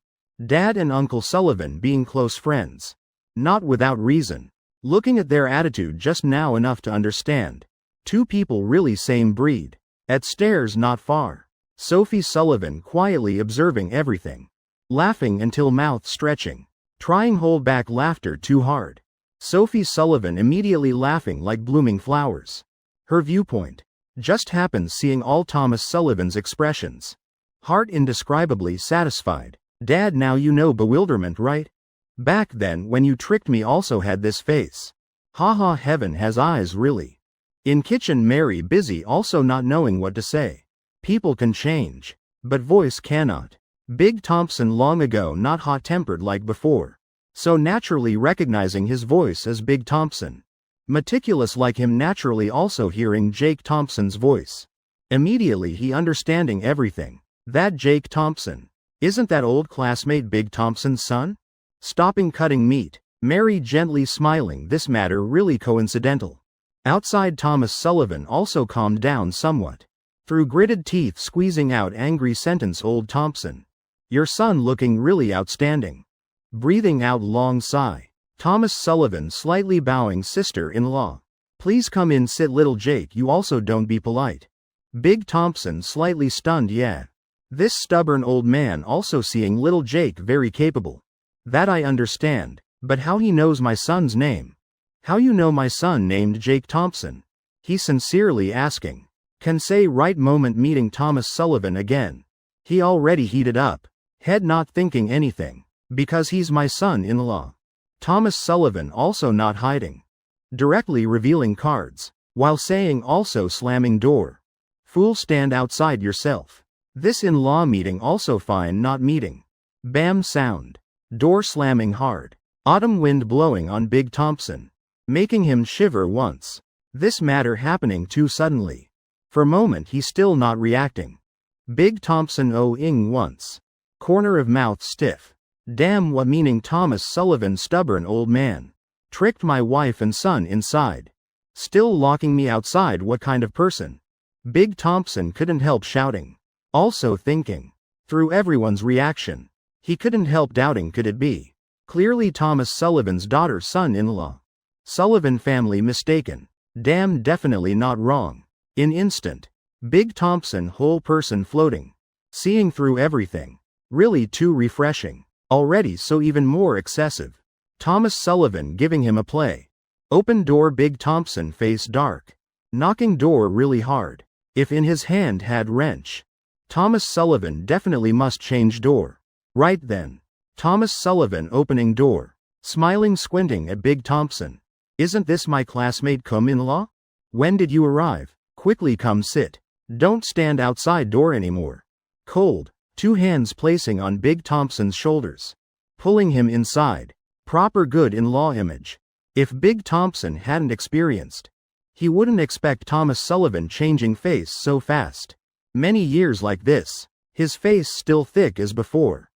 Dad and Uncle Sullivan being close friends. Not without reason. Looking at their attitude just now enough to understand. 2 people really same breed. At stairs not far. Sophie Sullivan quietly observing everything. Laughing until mouth stretching. Trying hold back laughter too hard. Sophie Sullivan immediately laughing like blooming flowers. Her viewpoint. Just happens seeing all Thomas Sullivan's expressions. Heart indescribably satisfied. Dad now you know bewilderment right? Back then when you tricked me also had this face. Haha heaven has eyes really. In kitchen Mary busy also not knowing what to say. People can change. But voice cannot. Big Thompson long ago not hot-tempered like before. So naturally recognizing his voice as Big Thompson. Meticulous like him naturally also hearing Jake Thompson's voice. Immediately he understanding everything. That Jake Thompson. Isn't that old classmate Big Thompson's son? Stopping cutting meat. Mary gently smiling, this matter really coincidental. Outside Thomas Sullivan also calmed down somewhat. Through gritted teeth squeezing out angry sentence old Thompson. Your son looking really outstanding. Breathing out long sigh. Thomas Sullivan slightly bowing sister-in-law. Please come in sit little Jake you also don't be polite. Big Thompson slightly stunned yeah. This stubborn old man also seeing little Jake very capable. That I understand, but how he knows my son's name? How you know my son named Jake Thompson? He sincerely asking. Can say right moment meeting Thomas Sullivan again. He already heated up. Head not thinking anything. Because he's my son-in-law. Thomas Sullivan also not hiding. Directly revealing cards. While saying also slamming door. Fool stand outside yourself. This in-law meeting also fine not meeting. Bam sound. Door slamming hard. Autumn wind blowing on Big Thompson. Making him shiver once. This matter happening too suddenly. For a moment he still not reacting. Big Thompson oh-ing once. Corner of mouth stiff. Damn what meaning Thomas Sullivan stubborn old man. Tricked my wife and son inside. Still locking me outside what kind of person? Big Thompson couldn't help shouting. Also thinking. Through everyone's reaction. He couldn't help doubting could it be. Clearly Thomas Sullivan's daughter's son-in-law. Sullivan family mistaken. Damn definitely not wrong. In instant. Big Thompson whole person floating. Seeing through everything. Really too refreshing. Already so even more excessive. Thomas Sullivan giving him a play. Open door Big Thompson face dark. Knocking door really hard. If in his hand had wrench. Thomas Sullivan definitely must change door. Right then. Thomas Sullivan opening door. Smiling squinting at Big Thompson. Isn't this my classmate cum-in-law? When did you arrive? Quickly come sit. Don't stand outside door anymore. Cold. Two hands placing on Big Thompson's shoulders. Pulling him inside. Proper good in-law image. If Big Thompson hadn't experienced. He wouldn't expect Thomas Sullivan changing face so fast. Many years like this. His face still thick as before.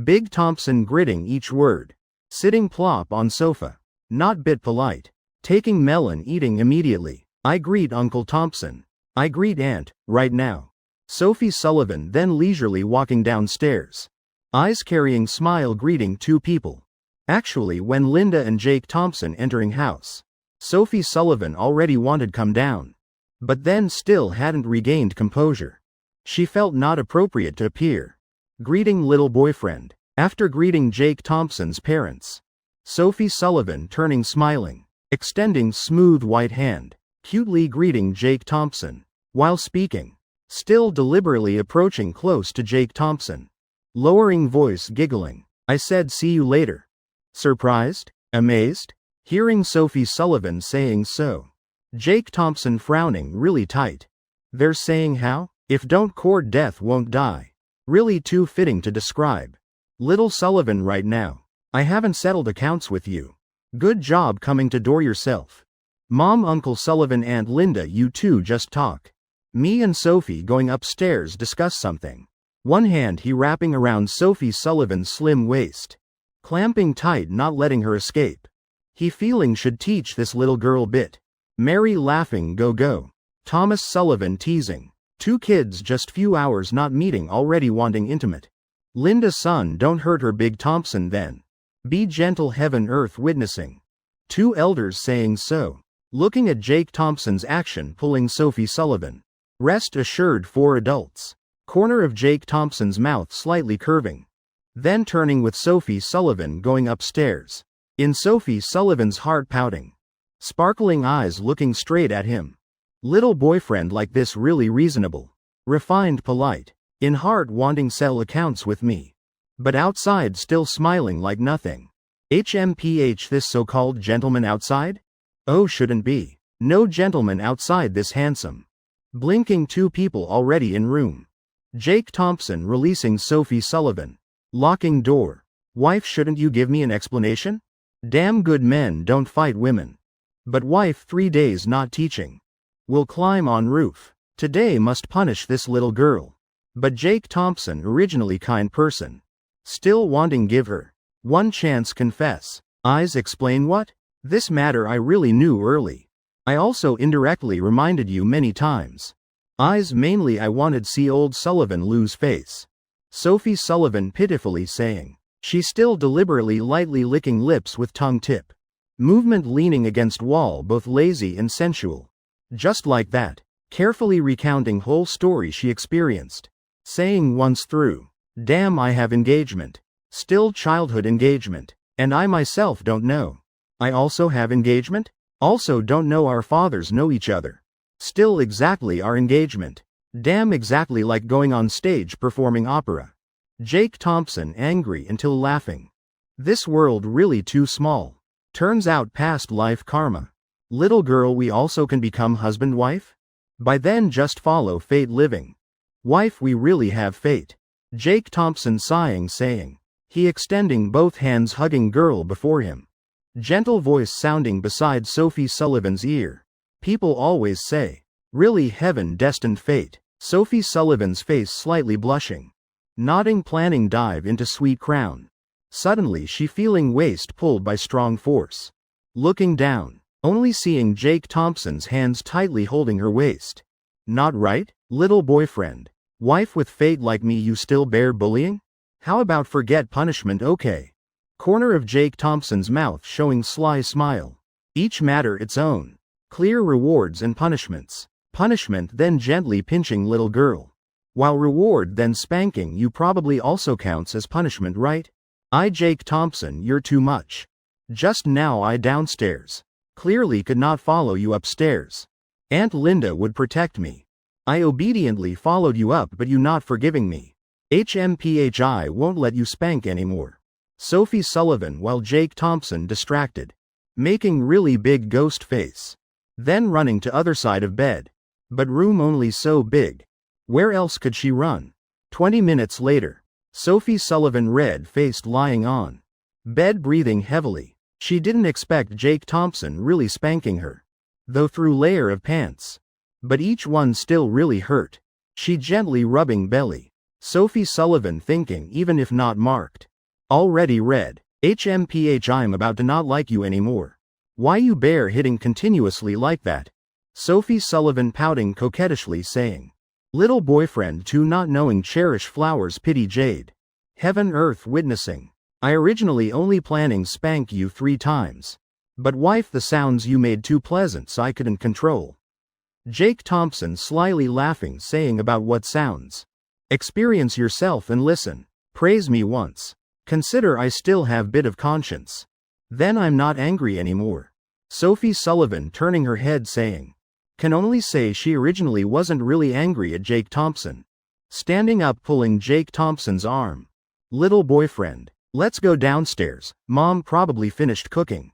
Big Thompson gritting each word. Sitting plop on sofa. Not bit polite. Taking melon eating immediately. I greet Uncle Thompson. I greet Aunt, right now. Sophie Sullivan then leisurely walking downstairs. Eyes carrying smile greeting two people. Actually when Linda and Jake Thompson entering house. Sophie Sullivan already wanted come down. But then still hadn't regained composure. She felt not appropriate to appear. Greeting little boyfriend. After greeting Jake Thompson's parents. Sophie Sullivan turning smiling. Extending smooth white hand. Cutely greeting Jake Thompson. While speaking. Still deliberately approaching close to Jake Thompson. Lowering voice giggling. I said see you later. Surprised? Amazed? Hearing Sophie Sullivan saying so. Jake Thompson frowning really tight. They're saying how? If don't court death won't die. Really too fitting to describe. Little Sullivan right now. I haven't settled accounts with you. Good job coming to door yourself. Mom Uncle Sullivan Aunt Linda you two just talk. Me and Sophie going upstairs discuss something. One hand he wrapping around Sophie Sullivan's slim waist. Clamping tight not letting her escape. He feeling should teach this little girl bit. Mary laughing go. Thomas Sullivan teasing. Two kids just few hours not meeting already wanting intimate. Linda son don't hurt her Big Thompson then. Be gentle heaven earth witnessing. Two elders saying so. Looking at Jake Thompson's action pulling Sophie Sullivan. Rest assured for adults. Corner of Jake Thompson's mouth slightly curving. Then turning with Sophie Sullivan going upstairs. In Sophie Sullivan's heart pouting. Sparkling eyes looking straight at him. Little boyfriend like this really reasonable. Refined polite. In heart wanting sell accounts with me. But outside still smiling like nothing. HMPH this so-called gentleman outside? Oh shouldn't be. No gentleman outside this handsome. Blinking two people already in room. Jake Thompson releasing Sophie Sullivan. Locking door. Wife, shouldn't you give me an explanation? Damn good men don't fight women. But wife, 3 days not teaching. Will climb on roof. Today must punish this little girl. But Jake Thompson, originally kind person. Still wanting give her one chance confess. Eyes explain what? This matter I really knew early. I also indirectly reminded you many times. Eyes mainly I wanted see old Sullivan lose face. Sophie Sullivan pitifully saying. She still deliberately lightly licking lips with tongue tip. Movement leaning against wall both lazy and sensual. Just like that. Carefully recounting whole story she experienced. Saying once through. Damn, I have engagement. Still childhood engagement. And I myself don't know. I also have engagement? Also don't know our fathers know each other. Still exactly our engagement. Damn, exactly like going on stage performing opera. Jake Thompson angry until laughing. This world really too small. Turns out past life karma. Little girl, we also can become husband wife? By then just follow fate living. Wife, we really have fate. Jake Thompson sighing saying. He extending both hands hugging girl before him. Gentle voice sounding beside Sophie Sullivan's ear. People always say. Really heaven destined fate. Sophie Sullivan's face slightly blushing. Nodding planning dive into sweet crown. Suddenly she feeling waist pulled by strong force. Looking down. Only seeing Jake Thompson's hands tightly holding her waist. Not right, little boyfriend. Wife, with fate like me you still bear bullying? How about forget punishment, okay? Corner of Jake Thompson's mouth showing sly smile. Each matter its own. Clear rewards and punishments. Punishment then gently pinching little girl. While reward then spanking you probably also counts as punishment, right? I Jake Thompson, you're too much. Just now I downstairs. Clearly could not follow you upstairs. Aunt Linda would protect me. I obediently followed you up but you not forgiving me. HMPHI won't let you spank anymore. Sophie Sullivan while Jake Thompson distracted. Making really big ghost face. Then running to other side of bed. But room only so big. Where else could she run? 20 minutes later. Sophie Sullivan red-faced lying on bed breathing heavily. She didn't expect Jake Thompson really spanking her. Though through layer of pants. But each one still really hurt. She gently rubbing belly. Sophie Sullivan thinking even if not marked. Already red. HMPH, I'm about to not like you anymore. Why you bear hitting continuously like that? Sophie Sullivan pouting coquettishly saying. Little boyfriend too not knowing cherish flowers pity jade. Heaven earth witnessing. I originally only planning spank you 3 times. But wife the sounds you made too pleasant so I couldn't control. Jake Thompson slyly laughing saying about what sounds. Experience yourself and listen. Praise me once. Consider I still have bit of conscience. Then I'm not angry anymore. Sophie Sullivan turning her head saying. Can only say she originally wasn't really angry at Jake Thompson. Standing up pulling Jake Thompson's arm. Little boyfriend. Let's go downstairs, mom probably finished cooking.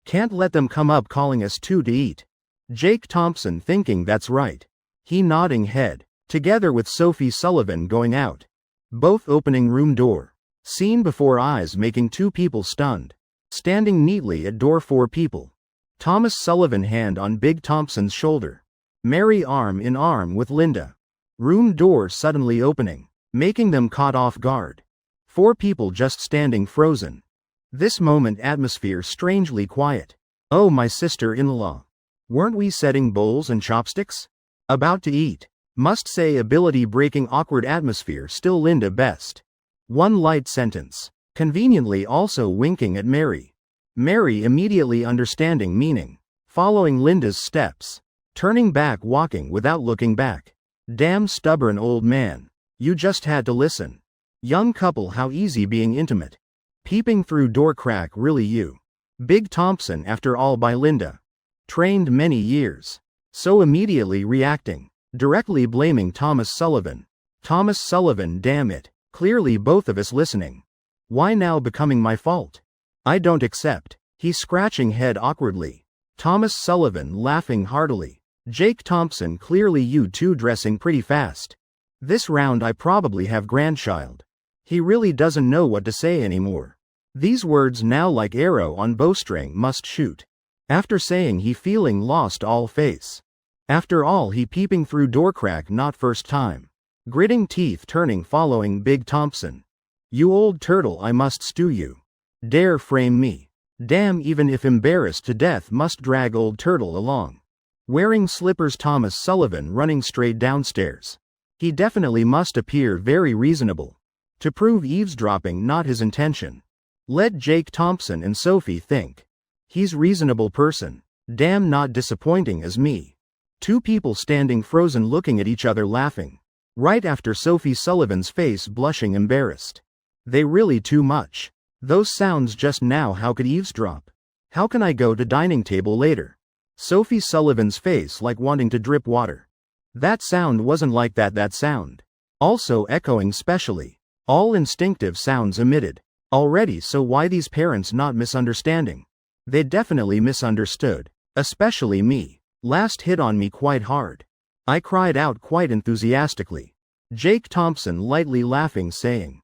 Can't let them come up calling us two to eat. Jake Thompson thinking that's right. He nodding head. Together with Sophie Sullivan going out. Both opening room door. Scene before eyes making 2 people stunned. Standing neatly at door 4 people. Thomas Sullivan hand on Big Thompson's shoulder. Mary arm in arm with Linda. Room door suddenly opening. Making them caught off guard. 4 people just standing frozen. This moment atmosphere strangely quiet. Oh my sister-in-law. Weren't we setting bowls and chopsticks? About to eat. Must say ability breaking awkward atmosphere still Linda best. One light sentence. Conveniently also winking at Mary. Mary immediately understanding meaning. Following Linda's steps. Turning back walking without looking back. Damn stubborn old man. You just had to listen. Young couple how easy being intimate. Peeping through door crack really you. Big Thompson after all by Linda. Trained many years. So immediately reacting. Directly blaming Thomas Sullivan. Thomas Sullivan damn it. Clearly both of us listening. Why now becoming my fault? I don't accept. He scratching head awkwardly. Thomas Sullivan laughing heartily. Jake Thompson clearly you two dressing pretty fast. This round I probably have grandchild. He really doesn't know what to say anymore. These words now like arrow on bowstring must shoot. After saying he feeling lost all face. After all he peeping through door crack not first time. Gritting teeth turning following Big Thompson. You old turtle I must stew you. Dare frame me. Damn even if embarrassed to death must drag old turtle along. Wearing slippers Thomas Sullivan running straight downstairs. He definitely must appear very reasonable. To prove eavesdropping not his intention. Let Jake Thompson and Sophie think. He's reasonable person. Damn not disappointing as me. Two people standing frozen looking at each other laughing. Right after Sophie Sullivan's face blushing embarrassed. They really too much. Those sounds just now how could eavesdrop? How can I go to dining table later? Sophie Sullivan's face like wanting to drip water. That sound wasn't like that sound. Also echoing specially. All instinctive sounds emitted. Already so why these parents not misunderstanding? They definitely misunderstood. Especially me. Last hit on me quite hard. I cried out quite enthusiastically. Jake Thompson lightly laughing saying.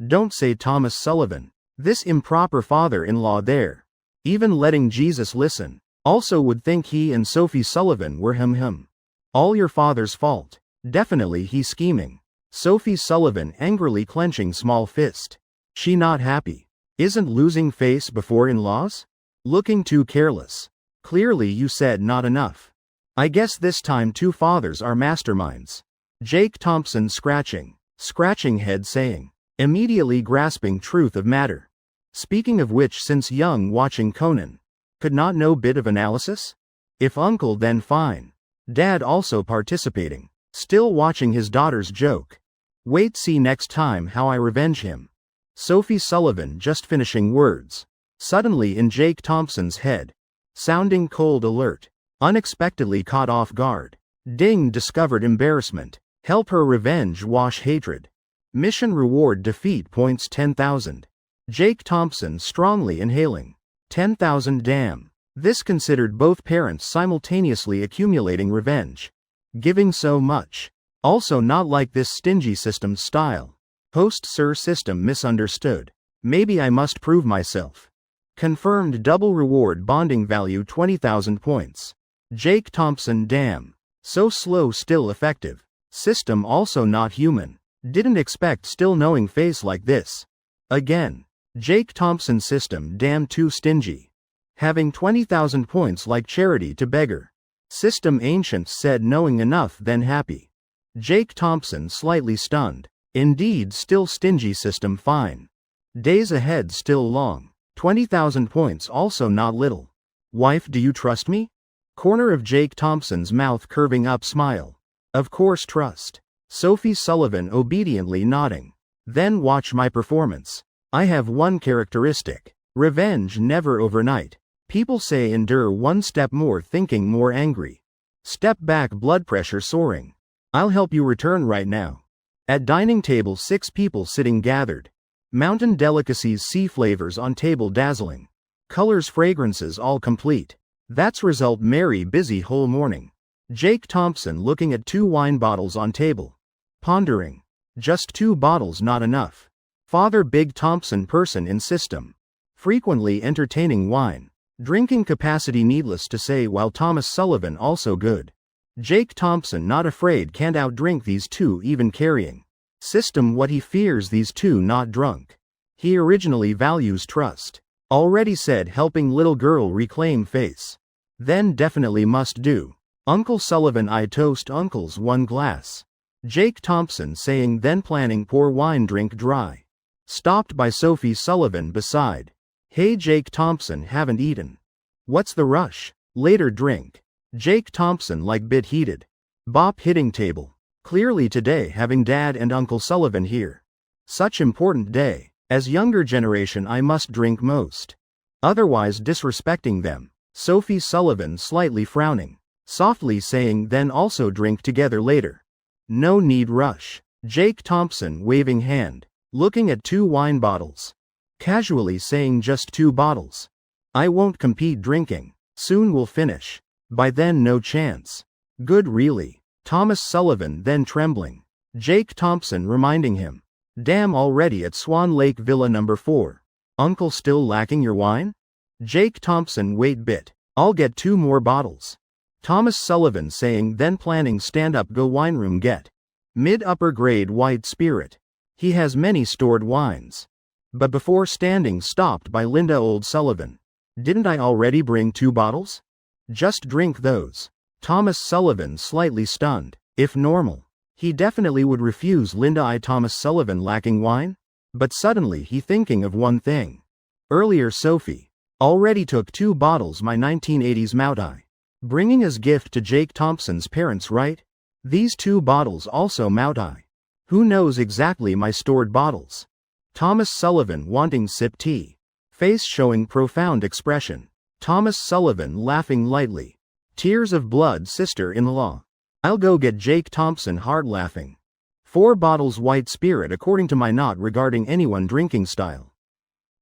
Don't say Thomas Sullivan. This improper father-in-law there. Even letting Jesus listen. Also would think he and Sophie Sullivan were him. All your father's fault. Definitely he scheming. Sophie Sullivan angrily clenching small fist. She not happy. Isn't losing face before in-laws? Looking too careless. Clearly you said not enough. I guess this time two fathers are masterminds. Jake Thompson scratching head saying. Immediately grasping truth of matter. Speaking of which since young watching Conan. Could not know bit of analysis? If uncle then fine. Dad also participating. Still watching his daughter's joke. Wait see next time how I revenge him. Sophie Sullivan just finishing words. Suddenly in Jake Thompson's head. Sounding cold alert. Unexpectedly caught off guard. Ding discovered embarrassment. Help her revenge wash hatred. Mission reward defeat points 10,000. Jake Thompson strongly inhaling. 10,000 damn. This considered both parents simultaneously accumulating revenge. Giving so much. Also not like this stingy system style. Host sir system misunderstood. Maybe I must prove myself. Confirmed double reward bonding value 20,000 points. Jake Thompson damn. So slow still effective. System also not human. Didn't expect still knowing face like this. Again. Jake Thompson system damn too stingy. Having 20,000 points like charity to beggar. System ancients said knowing enough then happy. Jake Thompson slightly stunned. Indeed still stingy system fine. Days ahead still long. 20,000 points also not little. Wife do you trust me? Corner of Jake Thompson's mouth curving up smile. Of course trust. Sophie Sullivan obediently nodding. Then watch my performance. I have one characteristic. Revenge never overnight. People say endure one step more thinking more angry. Step back blood pressure soaring. I'll help you return right now. At dining table 6 people sitting gathered. Mountain delicacies sea flavors on table dazzling. Colors fragrances all complete. That's result merry busy whole morning. Jake Thompson looking at 2 wine bottles on table. Pondering. Just 2 bottles not enough. Father Big Thompson person in system. Frequently entertaining wine. Drinking capacity needless to say while Thomas Sullivan also good. Jake Thompson not afraid can't outdrink these 2 even carrying. System what he fears these 2 not drunk. He originally values trust. Already said helping little girl reclaim face. Then definitely must do. Uncle Sullivan I toast uncles 1 glass. Jake Thompson saying then planning pour wine drink dry. Stopped by Sophie Sullivan beside. Hey Jake Thompson haven't eaten. What's the rush? Later drink. Jake Thompson like bit heated. Bop hitting table. Clearly today having dad and Uncle Sullivan here. Such important day. As younger generation I must drink most. Otherwise disrespecting them. Sophie Sullivan slightly frowning. Softly saying then also drink together later. No need rush. Jake Thompson waving hand. Looking at 2 wine bottles. Casually saying just 2 bottles. I won't compete drinking. Soon will finish. By then no chance. Good really. Thomas Sullivan then trembling. Jake Thompson reminding him. Damn, already at Swan Lake Villa number 4. Uncle still lacking your wine? Jake Thompson, wait bit. I'll get 2 more bottles. Thomas Sullivan saying, then planning stand up go wine room get. Mid upper grade white spirit. He has many stored wines. But before standing stopped by Linda Old Sullivan. Didn't I already bring 2 bottles? Just drink those. Thomas Sullivan slightly stunned. If normal, he definitely would refuse Linda I Thomas Sullivan lacking wine? But suddenly he thinking of one thing. Earlier Sophie already took 2 bottles my 1980s Moutai. Bringing as gift to Jake Thompson's parents, right? These 2 bottles also Moutai. Who knows exactly my stored bottles? Thomas Sullivan wanting sip tea. Face showing profound expression. Thomas Sullivan laughing lightly. Tears of blood sister-in-law. I'll go get Jake Thompson hard laughing. 4 bottles white spirit according to my not regarding anyone drinking style.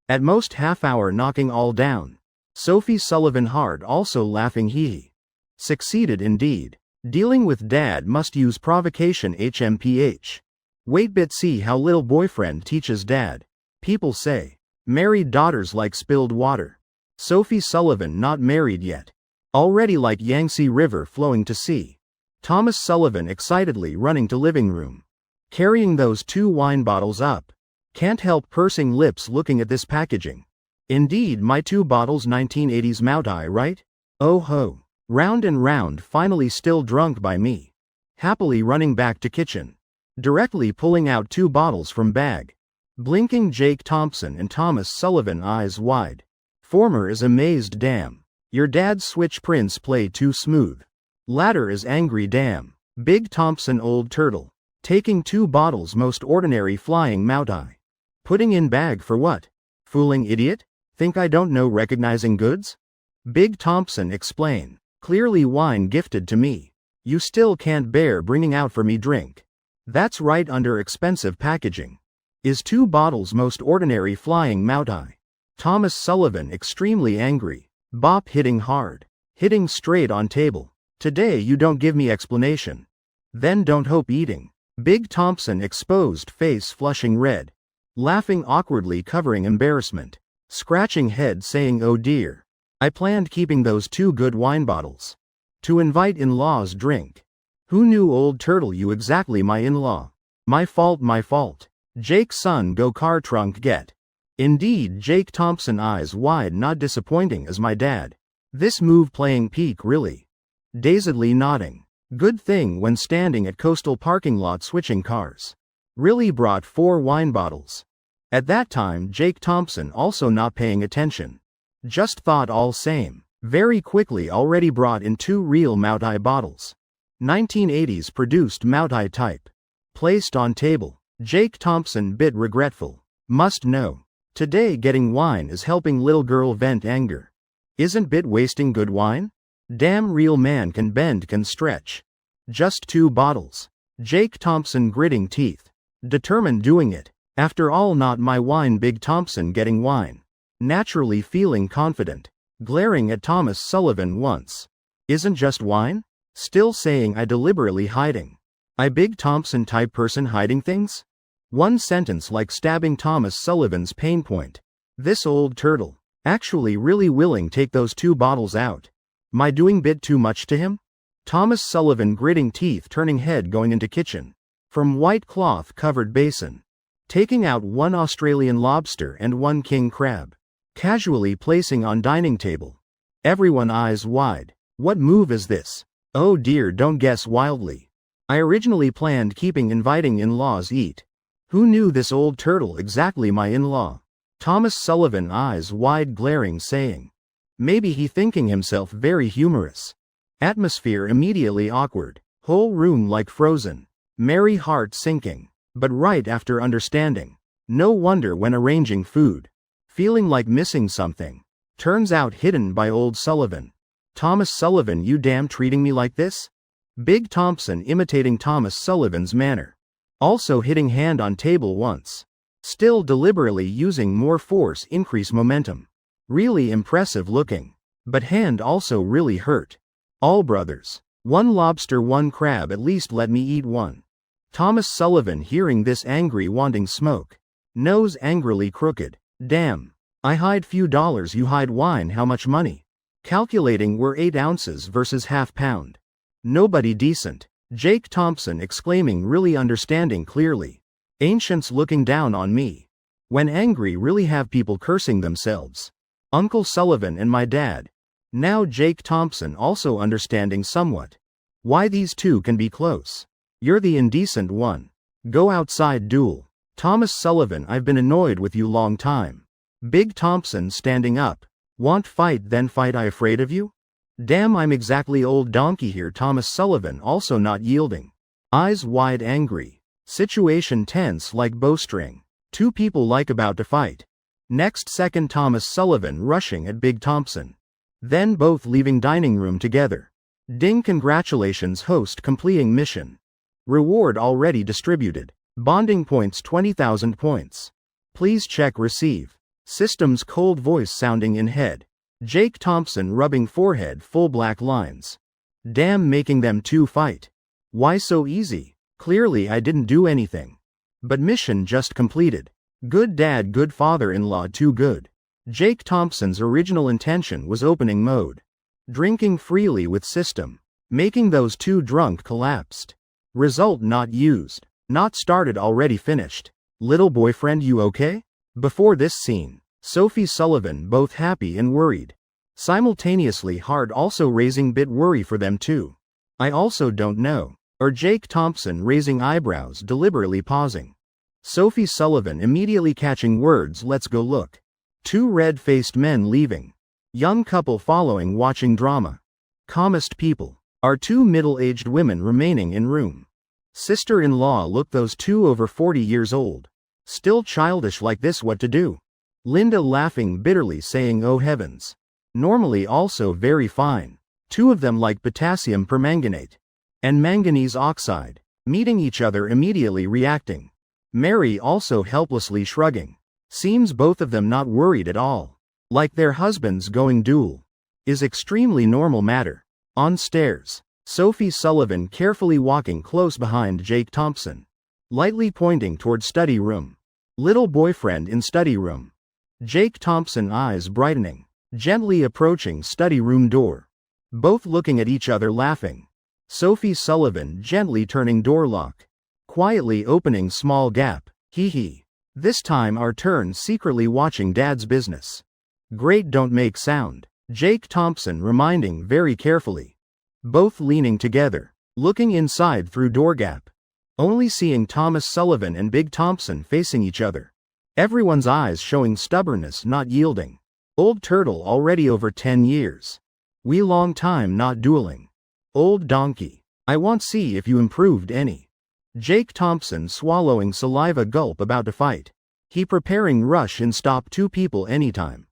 At most half hour knocking all down. Sophie Sullivan hard also laughing hee. Succeeded indeed. Dealing with dad must use provocation HMPH. Wait bit see how little boyfriend teaches dad. People say. Married daughters like spilled water. Sophie Sullivan not married yet. Already like Yangtze River flowing to sea. Thomas Sullivan excitedly running to living room. Carrying those 2 wine bottles up. Can't help pursing lips looking at this packaging. Indeed my 2 bottles 1980s Moutai, right? Oh ho. Round and round finally still drunk by me. Happily running back to kitchen. Directly pulling out 2 bottles from bag. Blinking Jake Thompson and Thomas Sullivan eyes wide. Former is amazed damn. Your dad's switch prince play too smooth. Latter is angry damn. Big Thompson old turtle. Taking 2 bottles most ordinary flying Moutai. Putting in bag for what? Fooling idiot? Think I don't know recognizing goods? Big Thompson explain. Clearly wine gifted to me. You still can't bear bringing out for me drink. That's right under expensive packaging. Is 2 bottles most ordinary flying Moutai. Thomas Sullivan extremely angry. Bop hitting hard. Hitting straight on table. Today you don't give me explanation. Then don't hope eating. Big Thompson exposed face flushing red. Laughing awkwardly covering embarrassment. Scratching head saying oh dear. I planned keeping those 2 good wine bottles. To invite in-laws drink. Who knew old turtle you exactly my in-law. My fault. Jake's son go car trunk get. Indeed Jake Thompson eyes wide not disappointing as my dad. This move playing peak really. Dazedly nodding. Good thing when standing at coastal parking lot switching cars. Really brought 4 wine bottles. At that time Jake Thompson also not paying attention. Just thought all same. Very quickly already brought in 2 real Moutai bottles. 1980s produced Moutai type. Placed on table. Jake Thompson bit regretful. Must know. Today getting wine is helping little girl vent anger. Isn't bit wasting good wine? Damn real man can bend can stretch. Just 2 bottles. Jake Thompson gritting teeth. Determined doing it. After all not my wine Big Thompson getting wine. Naturally feeling confident. Glaring at Thomas Sullivan once. Isn't just wine? Still saying I deliberately hiding. I Big Thompson type person hiding things? One sentence like stabbing Thomas Sullivan's pain point. This old turtle. Actually really willing take those 2 bottles out. My doing bit too much to him? Thomas Sullivan gritting teeth turning head going into kitchen. From white cloth covered basin. Taking out 1 Australian lobster and 1 king crab. Casually placing on dining table. Everyone eyes wide. What move is this? Oh dear don't guess wildly. I originally planned keeping inviting in-laws eat. Who knew this old turtle exactly my in-law? Thomas Sullivan eyes wide glaring saying. Maybe he thinking himself very humorous. Atmosphere immediately awkward. Whole room like frozen. Merry heart sinking. But right after understanding. No wonder when arranging food. Feeling like missing something. Turns out hidden by old Sullivan. Thomas Sullivan you damn treating me like this? Big Thompson imitating Thomas Sullivan's manner. Also hitting hand on table once. Still deliberately using more force increase momentum. Really impressive looking. But hand also really hurt. All brothers. 1 lobster 1 crab at least let me eat 1. Thomas Sullivan hearing this angry wanting smoke. Nose angrily crooked. Damn. I hide few dollars, you hide wine, how much money? Calculating we're 8 ounces versus half pound. Nobody decent. Jake Thompson exclaiming, really understanding clearly. Ancients looking down on me. When angry really have people cursing themselves. Uncle Sullivan and my dad. Now Jake Thompson also understanding somewhat. Why these two can be close. You're the indecent one. Go outside duel. Thomas Sullivan, I've been annoyed with you long time. Big Thompson standing up. Want fight then fight, I afraid of you? Damn, I'm exactly old donkey here. Thomas Sullivan also not yielding. Eyes wide angry. Situation tense like bowstring. Two people like about to fight. Next second Thomas Sullivan rushing at Big Thompson. Then both leaving dining room together. Ding, congratulations host completing mission. Reward already distributed. Bonding points 20,000 points. Please check receive. System's cold voice sounding in head. Jake Thompson rubbing forehead full black lines. Damn, making them two fight. Why so easy? Clearly I didn't do anything. But mission just completed. Good dad, good father-in-law, too good. Jake Thompson's original intention was opening mode. Drinking freely with system. Making those two drunk collapsed. Result not used. Not started already finished. Little boyfriend, you okay? Before this scene, Sophie Sullivan both happy and worried. Simultaneously hard also raising bit worry for them too. I also don't know. Or Jake Thompson raising eyebrows deliberately pausing. Sophie Sullivan immediately catching words, let's go look. Two red-faced men leaving. Young couple following watching drama. Calmest people. Are two middle-aged women remaining in room. Sister-in-law look those two over 40 years old. Still childish like this, what to do? Linda laughing bitterly saying, oh heavens. Normally also very fine. Two of them like potassium permanganate. And manganese oxide. Meeting each other immediately reacting. Mary also helplessly shrugging. Seems both of them not worried at all. Like their husbands going duel. Is extremely normal matter. On stairs. Sophie Sullivan carefully walking close behind Jake Thompson. Lightly pointing toward study room. Little boyfriend in study room. Jake Thompson eyes brightening. Gently approaching study room door. Both looking at each other laughing. Sophie Sullivan gently turning door lock. Quietly opening small gap. Hee hee. This time our turn, secretly watching dad's business. Great, don't make sound. Jake Thompson reminding very carefully. Both leaning together. Looking inside through door gap. Only seeing Thomas Sullivan and Big Thompson facing each other. Everyone's eyes showing stubbornness, not yielding. Old turtle already over 10 years. We long time not dueling. Old donkey. I want see if you improved any. Jake Thompson swallowing saliva gulp about to fight. He preparing rush and stop two people anytime.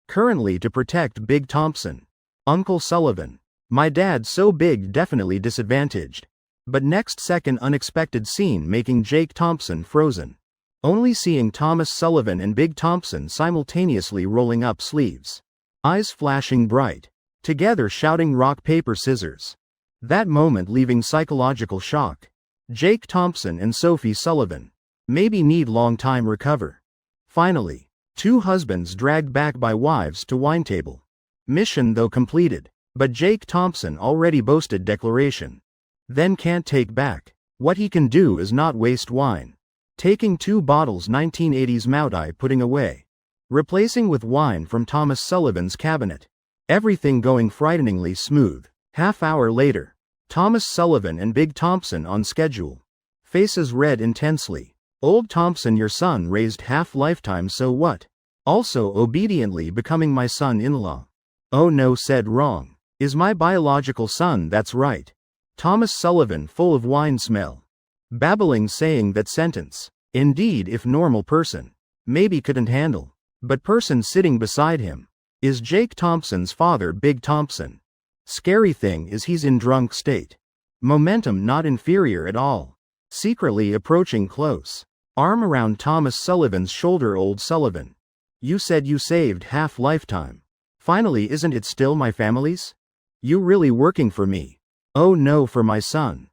Currently to protect Big Thompson. Uncle Sullivan. My dad so big definitely disadvantaged. But next second unexpected scene making Jake Thompson frozen. Only seeing Thomas Sullivan and Big Thompson simultaneously rolling up sleeves. Eyes flashing bright. Together shouting rock paper scissors. That moment leaving psychological shock. Jake Thompson and Sophie Sullivan. Maybe need long time recover. Finally. Two husbands dragged back by wives to wine table. Mission though completed. But Jake Thompson already boasted declaration. Then can't take back. What he can do is not waste wine. Taking 2 bottles 1980s Maudai putting away. Replacing with wine from Thomas Sullivan's cabinet. Everything going frighteningly smooth. Half hour later. Thomas Sullivan and Big Thompson on schedule. Faces red intensely. Old Thompson, your son raised half lifetime, so what? Also obediently becoming my son-in-law. Oh no, said wrong. Is my biological son, that's right. Thomas Sullivan full of wine smell. Babbling saying that sentence. Indeed, if normal person. Maybe couldn't handle. But person sitting beside him. Is Jake Thompson's father, Big Thompson. Scary thing is he's in drunk state. Momentum not inferior at all. Secretly approaching close. Arm around Thomas Sullivan's shoulder, old Sullivan. You said you saved half lifetime. Finally, isn't it still my family's? You really working for me? Oh no, for my son.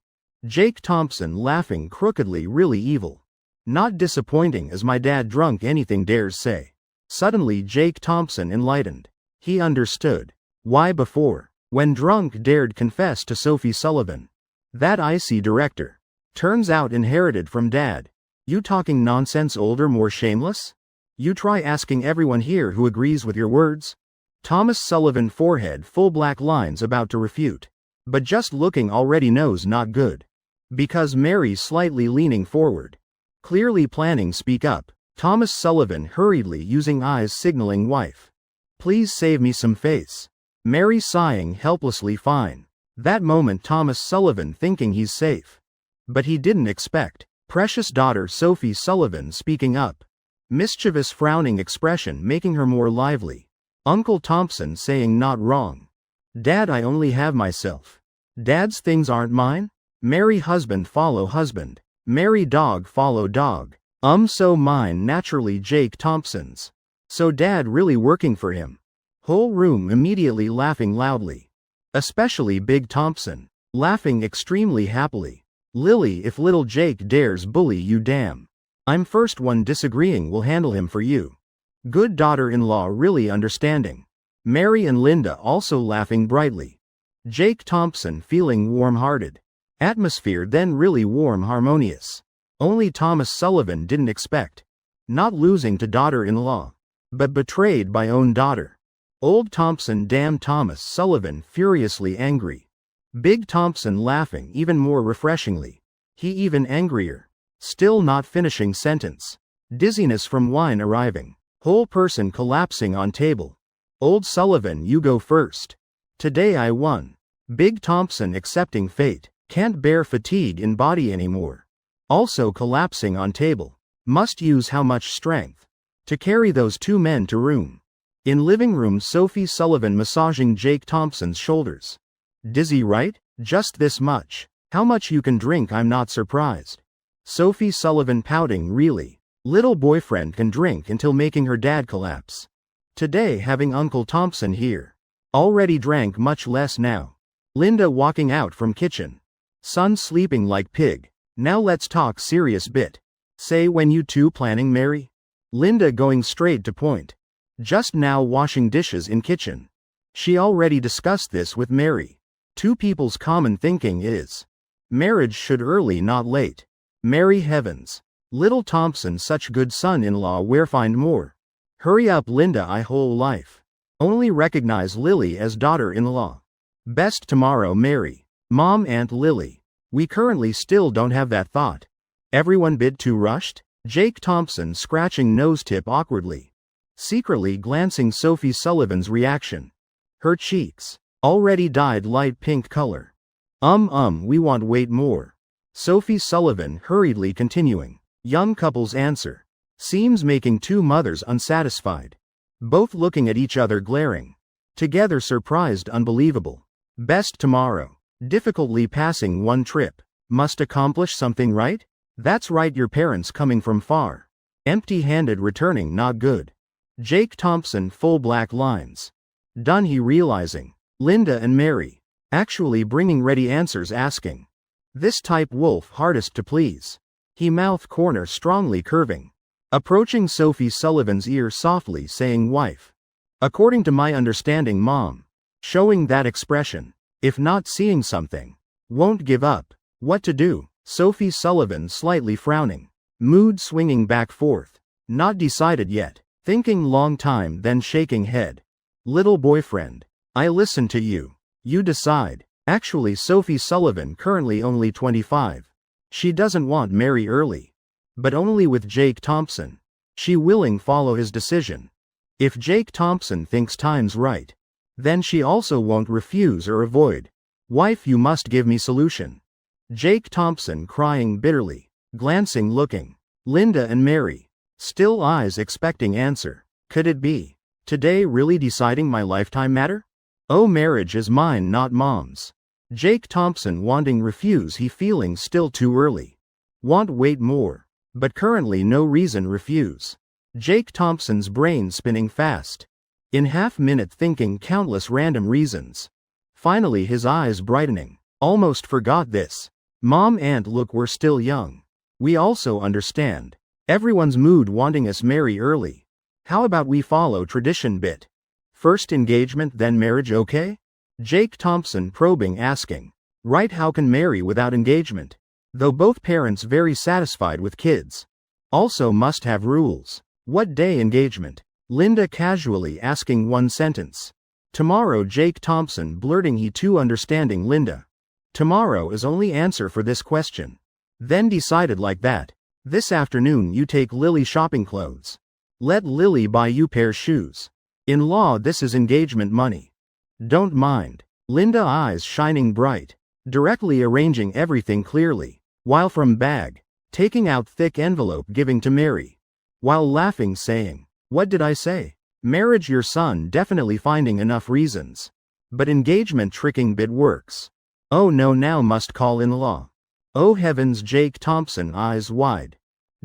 Jake Thompson laughing crookedly, really evil. Not disappointing as my dad drunk anything dares say. Suddenly Jake Thompson enlightened. He understood. Why before, when drunk dared confess to Sophie Sullivan. That icy director. Turns out inherited from dad. You talking nonsense, older, more shameless? You try asking everyone here who agrees with your words? Thomas Sullivan forehead full black lines about to refute. But just looking already knows not good. Because Mary slightly leaning forward. Clearly planning speak up. Thomas Sullivan hurriedly using eyes signaling wife. Please save me some face. Mary sighing helplessly fine. That moment Thomas Sullivan thinking he's safe. But he didn't expect. Precious daughter Sophie Sullivan speaking up. Mischievous frowning expression making her more lively. Uncle Thompson saying not wrong. Dad, I only have myself. Dad's things aren't mine? Mary husband follow husband. Mary dog follow dog. So mine naturally Jake Thompson's. So dad really working for him. Whole room immediately laughing loudly. Especially Big Thompson. Laughing extremely happily. Lily, if little Jake dares bully you, damn. I'm first one disagreeing, will handle him for you. Good daughter-in-law really understanding. Mary and Linda also laughing brightly. Jake Thompson feeling warm-hearted. Atmosphere then really warm, harmonious. Only Thomas Sullivan didn't expect. Not losing to daughter-in-law. But betrayed by own daughter. Old Thompson, damn Thomas Sullivan furiously angry. Big Thompson laughing even more refreshingly. He even angrier. Still not finishing sentence. Dizziness from wine arriving. Whole person collapsing on table. Old Sullivan, you go first. Today I won. Big Thompson accepting fate. Can't bear fatigue in body anymore. Also collapsing on table. Must use how much strength. To carry those two men to room. In living room Sophie Sullivan massaging Jake Thompson's shoulders. Dizzy, right? Just this much. How much you can drink, I'm not surprised. Sophie Sullivan pouting, really. Little boyfriend can drink until making her dad collapse. Today having Uncle Thompson here. Already drank much less now. Linda walking out from kitchen. Son sleeping like pig. Now let's talk serious bit. Say, when you two planning Mary? Linda going straight to point. Just now washing dishes in kitchen. She already discussed this with Mary. Two people's common thinking is. Marriage should early not late. Mary heavens. Little Thompson such good son-in-law, where find more? Hurry up Linda, I whole life. Only recognize Lily as daughter-in-law. Best tomorrow Mary. Mom, Aunt Lily. We currently still don't have that thought. Everyone bit too rushed? Jake Thompson scratching nose tip awkwardly. Secretly glancing Sophie Sullivan's reaction. Her cheeks. Already dyed light pink color. We want wait more. Sophie Sullivan hurriedly continuing. Young couple's answer. Seems making two mothers unsatisfied. Both looking at each other glaring. Together surprised unbelievable. Best tomorrow. Difficultly passing one trip. Must accomplish something, right? That's right, your parents coming from far. Empty-handed returning not good. Jake Thompson full black lines. Done he realizing. Linda and Mary. Actually bringing ready answers asking. This type wolf hardest to please. He mouth corner strongly curving. Approaching Sophie Sullivan's ear softly saying wife. According to my understanding mom. Showing that expression. If not seeing something. Won't give up. What to do? Sophie Sullivan slightly frowning. Mood swinging back forth. Not decided yet. Thinking long time then shaking head. Little boyfriend. I listen to you. You decide. Actually Sophie Sullivan currently only 25. She doesn't want Mary early. But only with Jake Thompson. She willing follow his decision. If Jake Thompson thinks time's right. Then she also won't refuse or avoid. Wife, you must give me solution. Jake Thompson crying bitterly. Glancing looking. Linda and Mary. Still eyes expecting answer. Could it be? Today really deciding my lifetime matter? Oh, marriage is mine not mom's. Jake Thompson wanting refuse, he feeling still too early. Want wait more. But currently no reason refuse. Jake Thompson's brain spinning fast. In half-minute thinking countless random reasons. Finally his eyes brightening. Almost forgot this. Mom and look, we're still young. We also understand. Everyone's mood wanting us marry early. How about we follow tradition bit? First engagement then marriage, okay? Jake Thompson probing asking. Right, how can marry without engagement? Though both parents very satisfied with kids. Also must have rules. What day engagement? Linda casually asking one sentence. Tomorrow, Jake Thompson blurting, he too understanding Linda. Tomorrow is only answer for this question. Then decided like that. This afternoon you take Lily shopping clothes. Let Lily buy you pair shoes. In law this is engagement money. Don't mind. Linda eyes shining bright. Directly arranging everything clearly. While from bag. Taking out thick envelope giving to Mary. While laughing saying, what did I say? Marriage your son definitely finding enough reasons. But engagement tricking bit works. Oh no, now must call in-law. Oh heavens, Jake Thompson eyes wide.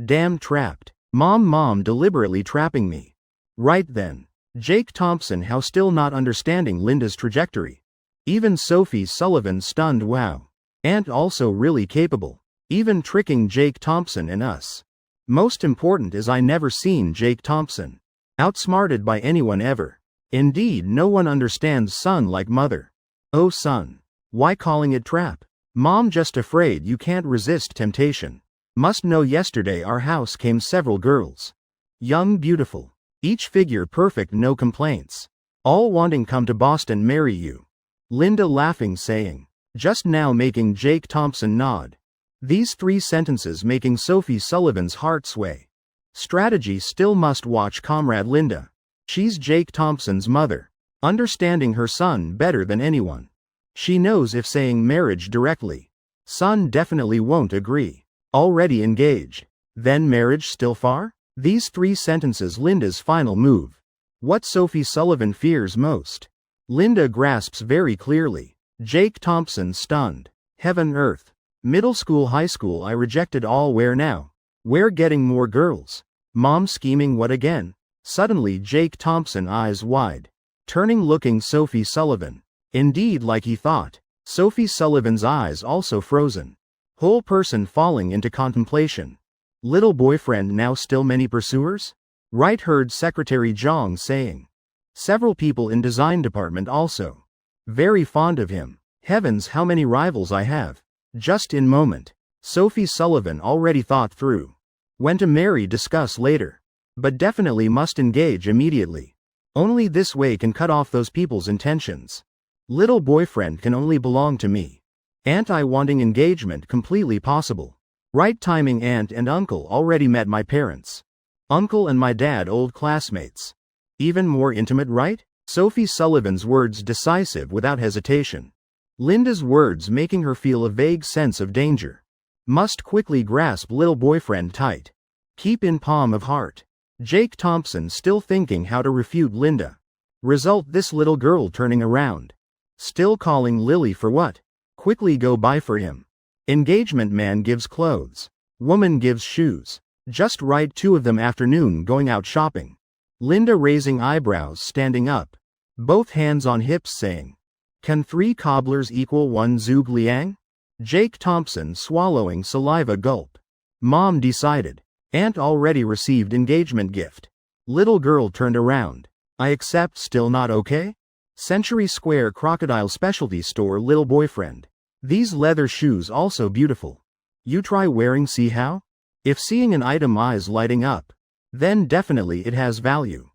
Damn, trapped. Mom deliberately trapping me. Right then. Jake Thompson how still not understanding Linda's trajectory. Even Sophie Sullivan stunned, wow. Aunt also really capable. Even tricking Jake Thompson and us. Most important is I never seen Jake Thompson outsmarted by anyone ever. Indeed, no one understands son like mother. Oh son. Why calling it trap? Mom just afraid you can't resist temptation. Must know yesterday our house came several girls. Young, beautiful. Each figure perfect, no complaints. All wanting come to Boston marry you. Linda laughing saying. Just now making Jake Thompson nod. These 3 sentences making Sophie Sullivan's heart sway. Strategy still must watch comrade Linda. She's Jake Thompson's mother. Understanding her son better than anyone. She knows if saying marriage directly, son definitely won't agree. Already engaged. Then marriage still far? These 3 sentences Linda's final move. What Sophie Sullivan fears most. Linda grasps very clearly. Jake Thompson stunned. Heaven earth. Middle school, high school, I rejected all, where now? Where getting more girls? Mom scheming, what again? Suddenly Jake Thompson eyes wide. Turning looking Sophie Sullivan. Indeed, like he thought. Sophie Sullivan's eyes also frozen. Whole person falling into contemplation. Little boyfriend now still many pursuers? Right, heard Secretary Jong saying. Several people in design department also. Very fond of him. Heavens, how many rivals I have. Just in moment. Sophie Sullivan already thought through. When to marry discuss later. But definitely must engage immediately. Only this way can cut off those people's intentions. Little boyfriend can only belong to me. Aunt I wanting engagement completely possible. Right timing, aunt and uncle already met my parents. Uncle and my dad old classmates. Even more intimate, right? Sophie Sullivan's words decisive without hesitation. Linda's words making her feel a vague sense of danger. Must quickly grasp little boyfriend tight. Keep in palm of heart. Jake Thompson still thinking how to refute Linda. Result, this little girl turning around. Still calling Lily for what? Quickly go buy for him. Engagement man gives clothes. Woman gives shoes. Just right, 2 of them afternoon going out shopping. Linda raising eyebrows standing up. Both hands on hips saying. Can 3 cobblers equal 1 zhuge liang? Jake Thompson swallowing saliva gulp. Mom decided. Aunt already received engagement gift. Little girl turned around. I accept, still not okay? Century Square Crocodile Specialty Store, little boyfriend. These leather shoes also beautiful. You try wearing, see how? If seeing an item eyes lighting up, then definitely it has value.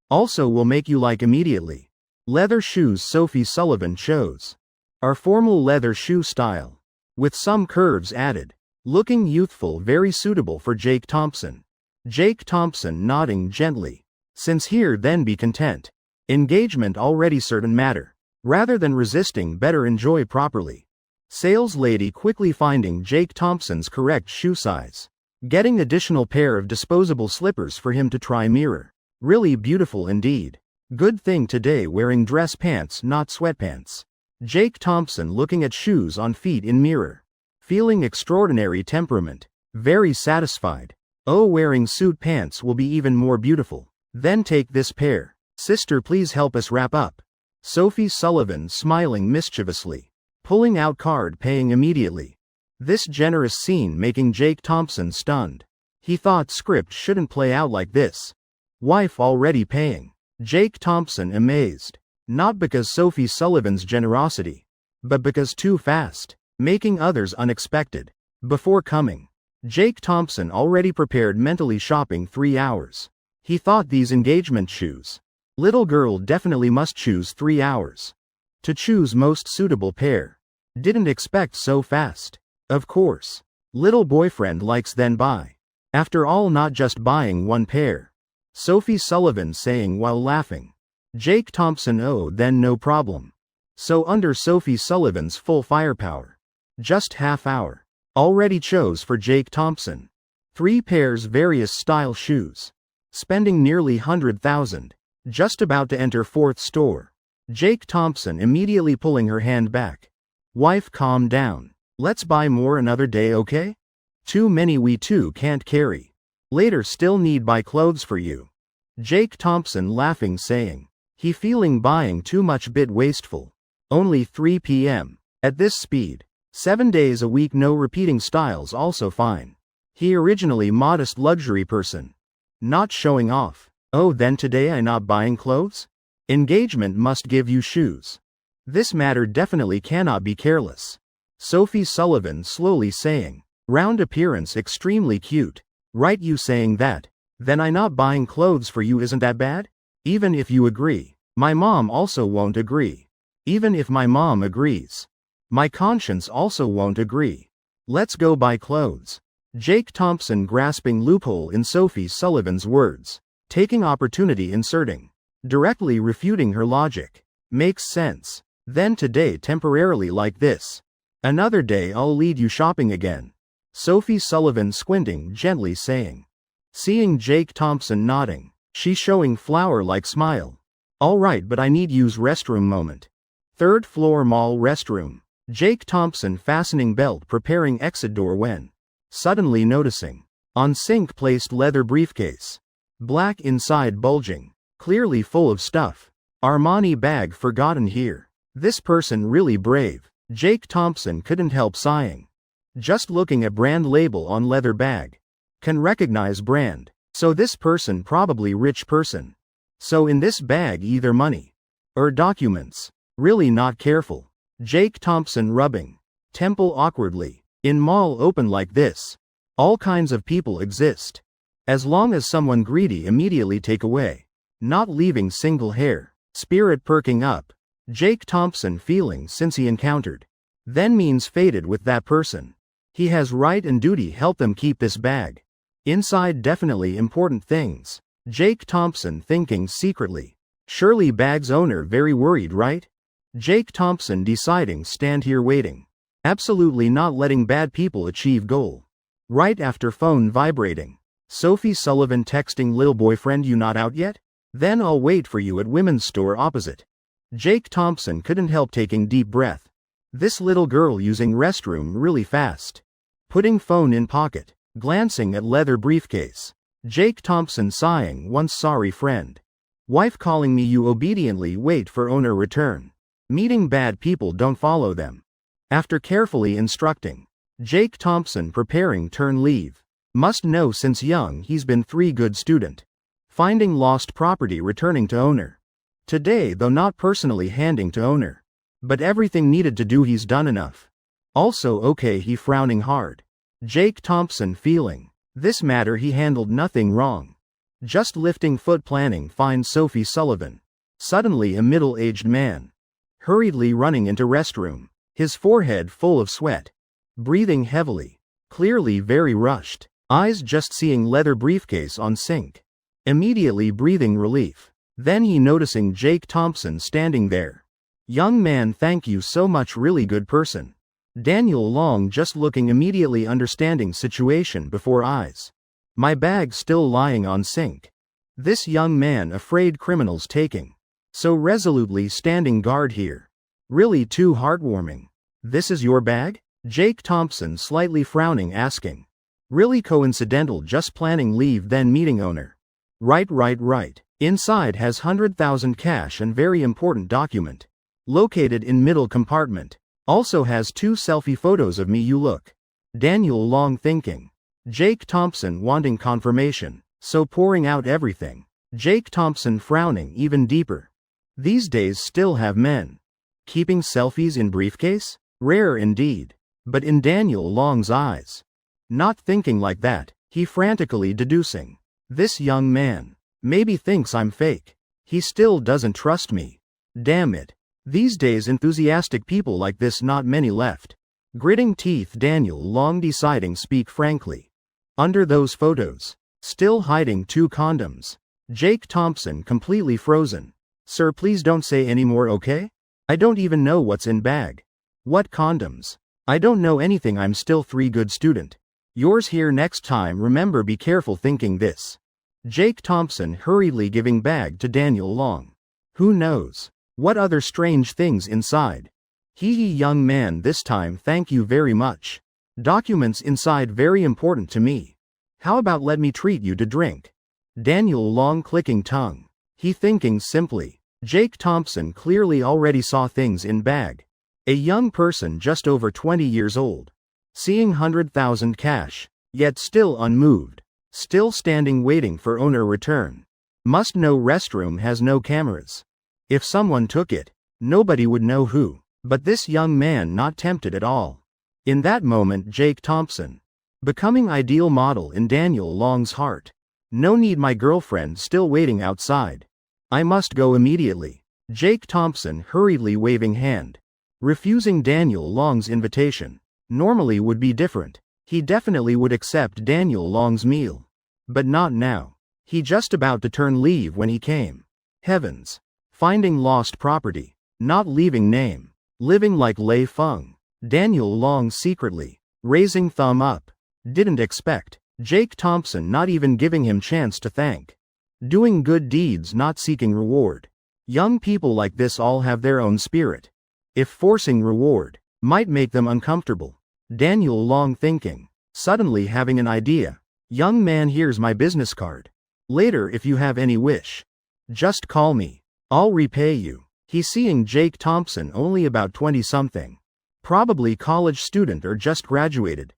Also will make you like immediately. Leather shoes Sophie Sullivan chose. Are formal leather shoe style. With some curves added. Looking youthful, very suitable for Jake Thompson. Jake Thompson nodding gently. Since here then be content. Engagement already certain matter. Rather than resisting, better enjoy properly. Sales lady quickly finding Jake Thompson's correct shoe size. Getting additional pair of disposable slippers for him to try mirror. Really beautiful indeed. Good thing today wearing dress pants, not sweatpants. Jake Thompson looking at shoes on feet in mirror. Feeling extraordinary temperament. Very satisfied. Oh, wearing suit pants will be even more beautiful. Then take this pair. Sister, please help us wrap up. Sophie Sullivan smiling mischievously. Pulling out card, paying immediately. This generous scene making Jake Thompson stunned. He thought script shouldn't play out like this. Wife already paying. Jake Thompson amazed. Not because Sophie Sullivan's generosity, but because too fast, making others unexpected. Before coming, Jake Thompson already prepared mentally shopping 3 hours. He thought these engagement shoes. Little girl definitely must choose 3 hours. To choose most suitable pair. Didn't expect so fast. Of course. Little boyfriend likes then buy. After all, not just buying one pair. Sophie Sullivan saying while laughing. Jake Thompson, oh then no problem. So under Sophie Sullivan's full firepower. Just half hour. Already chose for Jake Thompson. 3 pairs various style shoes. Spending nearly 100,000. Just about to enter 4th store. Jake Thompson immediately pulling her hand back. Wife, calm down. Let's buy more another day, okay? Too many we too can't carry. Later still need buy clothes for you. Jake Thompson laughing saying. He feeling buying too much bit wasteful. Only 3 p.m. At this speed. 7 days a week no repeating styles also fine. He originally modest luxury person. Not showing off. Oh then today I not buying clothes? Engagement must give you shoes. This matter definitely cannot be careless. Sophie Sullivan slowly saying. Round appearance extremely cute. Right, you saying that? Then I not buying clothes for you isn't that bad? Even if you agree. My mom also won't agree. Even if my mom agrees. My conscience also won't agree. Let's go buy clothes. Jake Thompson grasping loophole in Sophie Sullivan's words. Taking opportunity inserting. Directly refuting her logic. Makes sense. Then today temporarily like this. Another day I'll lead you shopping again. Sophie Sullivan squinting gently saying. Seeing Jake Thompson nodding. She showing flower-like smile. Alright, but I need use restroom moment. 3rd floor mall restroom. Jake Thompson fastening belt preparing exit door when. Suddenly noticing. On sink placed leather briefcase. Black inside bulging. Clearly full of stuff. Armani bag forgotten here. This person really brave. Jake Thompson couldn't help sighing. Just looking at brand label on leather bag. Can recognize brand. So this person probably rich person. So in this bag either money. Or documents. Really not careful. Jake Thompson rubbing. Temple awkwardly. In mall open like this. All kinds of people exist. As long as someone greedy immediately take away. Not leaving single hair. Spirit perking up. Jake Thompson feeling since he encountered. Then means faded with that person. He has right and duty help them keep this bag. Inside definitely important things. Jake Thompson thinking secretly. Surely bag's owner very worried, right? Jake Thompson deciding stand here waiting. Absolutely not letting bad people achieve goal. Right after phone vibrating. Sophie Sullivan texting lil boyfriend, you not out yet? Then I'll wait for you at women's store opposite. Jake Thompson couldn't help taking deep breath. This little girl using restroom really fast. Putting phone in pocket. Glancing at leather briefcase. Jake Thompson sighing once sorry friend. Wife calling me, you obediently wait for owner return. Meeting bad people don't follow them. After carefully instructing. Jake Thompson preparing turn leave. Must know since young he's been 3 good student. Finding lost property returning to owner. Today though not personally handing to owner. But everything needed to do he's done enough. Also okay he frowning hard. Jake Thompson feeling. This matter he handled nothing wrong. Just lifting foot planning find Sophie Sullivan. Suddenly a middle-aged man. Hurriedly running into restroom. His forehead full of sweat. Breathing heavily. Clearly very rushed. Eyes just seeing leather briefcase on sink. Immediately breathing relief. Then he noticing Jake Thompson standing there. Young man, thank you so much, really good person. Daniel Long just looking immediately understanding situation before eyes. My bag still lying on sink. This young man afraid criminals taking. So resolutely standing guard here. Really too heartwarming. This is your bag? Jake Thompson slightly frowning asking. Really coincidental, just planning leave then meeting owner. Right. Inside has 100,000 cash and very important document. Located in middle compartment. Also has 2 selfie photos of me, you look. Daniel Long thinking. Jake Thompson wanting confirmation, so pouring out everything. Jake Thompson frowning even deeper. These days still have men keeping selfies in briefcase? Rare indeed. But in Daniel Long's eyes. Not thinking like that, he frantically deducing. This young man maybe thinks I'm fake. He still doesn't trust me. Damn it. These days enthusiastic people like this not many left. Gritting teeth Daniel Long deciding speak frankly. Under those photos. Still hiding 2 condoms. Jake Thompson completely frozen. Sir, please don't say any more, okay? I don't even know what's in bag. What condoms? I don't know anything, I'm still 3 good student. Yours here next time, remember be careful thinking this. Jake Thompson hurriedly giving bag to Daniel Long. Who knows what other strange things inside. Hee young man, this time thank you very much. Documents inside very important to me. How about let me treat you to drink? Daniel Long clicking tongue. He thinking simply. Jake Thompson clearly already saw things in bag. A young person just over 20 years old. Seeing 100,000 cash. Yet still unmoved. Still standing waiting for owner return. Must know restroom has no cameras. If someone took it, nobody would know who. But this young man not tempted at all. In that moment Jake Thompson. Becoming ideal model in Daniel Long's heart. No need, my girlfriend still waiting outside. I must go immediately. Jake Thompson hurriedly waving hand. Refusing Daniel Long's invitation. Normally would be different. He definitely would accept Daniel Long's meal. But not now. He just about to turn leave when he came. Heavens. Finding lost property. Not leaving name. Living like Lei Feng. Daniel Long secretly. Raising thumb up. Didn't expect. Jake Thompson not even giving him chance to thank. Doing good deeds, not seeking reward. Young people like this all have their own spirit. If forcing reward might make them uncomfortable. Daniel Long thinking. Suddenly having an idea. Young man, here's my business card. Later if you have any wish. Just call me. I'll repay you. He seeing Jake Thompson only about 20-something. Probably college student or just graduated.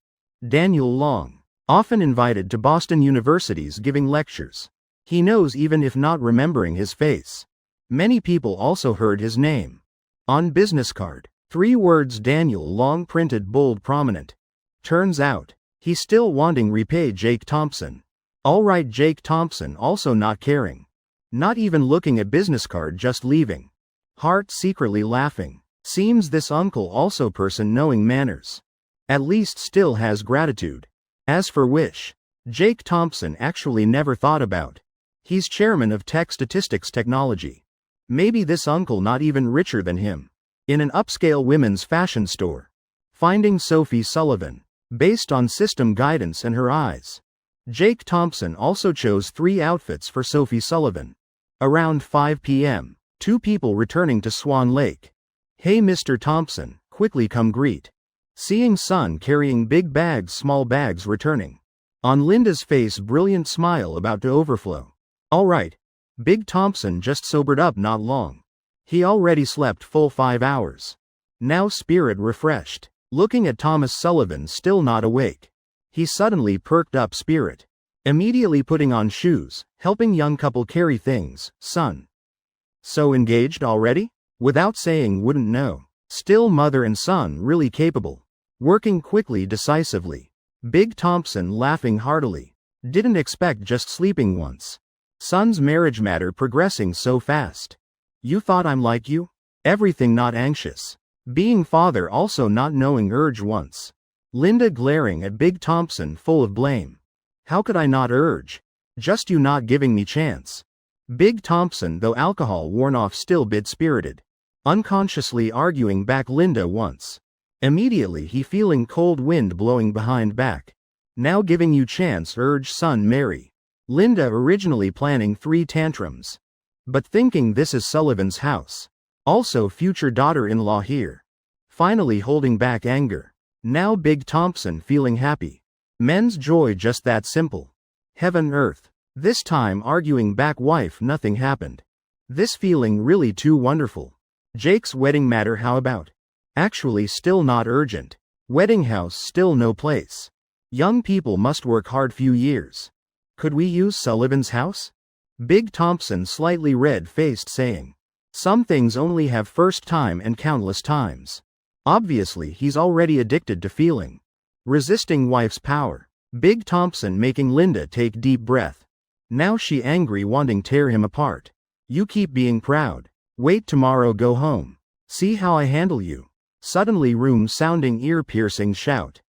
Daniel Long. Often invited to Boston universities giving lectures. He knows even if not remembering his face. Many people also heard his name. On business card. 3 words Daniel Long printed bold prominent. Turns out. He still wanting repay Jake Thompson. Alright, Jake Thompson also not caring. Not even looking at business card, just leaving. Heart secretly laughing. Seems this uncle also person knowing manners. At least still has gratitude. As for wish. Jake Thompson actually never thought about. He's chairman of Tech Statistics Technology. Maybe this uncle not even richer than him. In an upscale women's fashion store. Finding Sophie Sullivan. Based on system guidance and her eyes. Jake Thompson also chose 3 outfits for Sophie Sullivan. Around 5 p.m., 2 people returning to Swan Lake. Hey Mr. Thompson, quickly come greet. Seeing son carrying big bags, small bags returning. On Linda's face brilliant smile about to overflow. Alright. Big Thompson just sobered up not long. He already slept full 5 hours. Now spirit refreshed. Looking at Thomas Sullivan still not awake. He suddenly perked up spirit. Immediately putting on shoes, helping young couple carry things. Son. So engaged already? Without saying wouldn't know. Still mother and son really capable. Working quickly, decisively. Big Thompson laughing heartily. Didn't expect just sleeping once. Son's marriage matter progressing so fast. You thought I'm like you? Everything not anxious. Being father also not knowing urge once. Linda glaring at Big Thompson full of blame. How could I not urge? Just you not giving me chance. Big Thompson though alcohol worn off still bit spirited. Unconsciously arguing back Linda once. Immediately he feeling cold wind blowing behind back. Now giving you chance urge son marry. Linda originally planning 3 tantrums. But thinking this is Sullivan's house. Also future daughter-in-law here. Finally holding back anger. Now Big Thompson feeling happy. Men's joy just that simple. Heaven earth. This time arguing back wife nothing happened. This feeling really too wonderful. Jake's wedding matter how about? Actually still not urgent. Wedding house still no place. Young people must work hard few years. Could we use Sullivan's house? Big Thompson slightly red-faced saying. Some things only have first time and countless times. Obviously he's already addicted to feeling. Resisting wife's power. Big Thompson making Linda take deep breath. Now she angry wanting tear him apart. You keep being proud. Wait tomorrow go home. See how I handle you. Suddenly room sounding ear-piercing shout.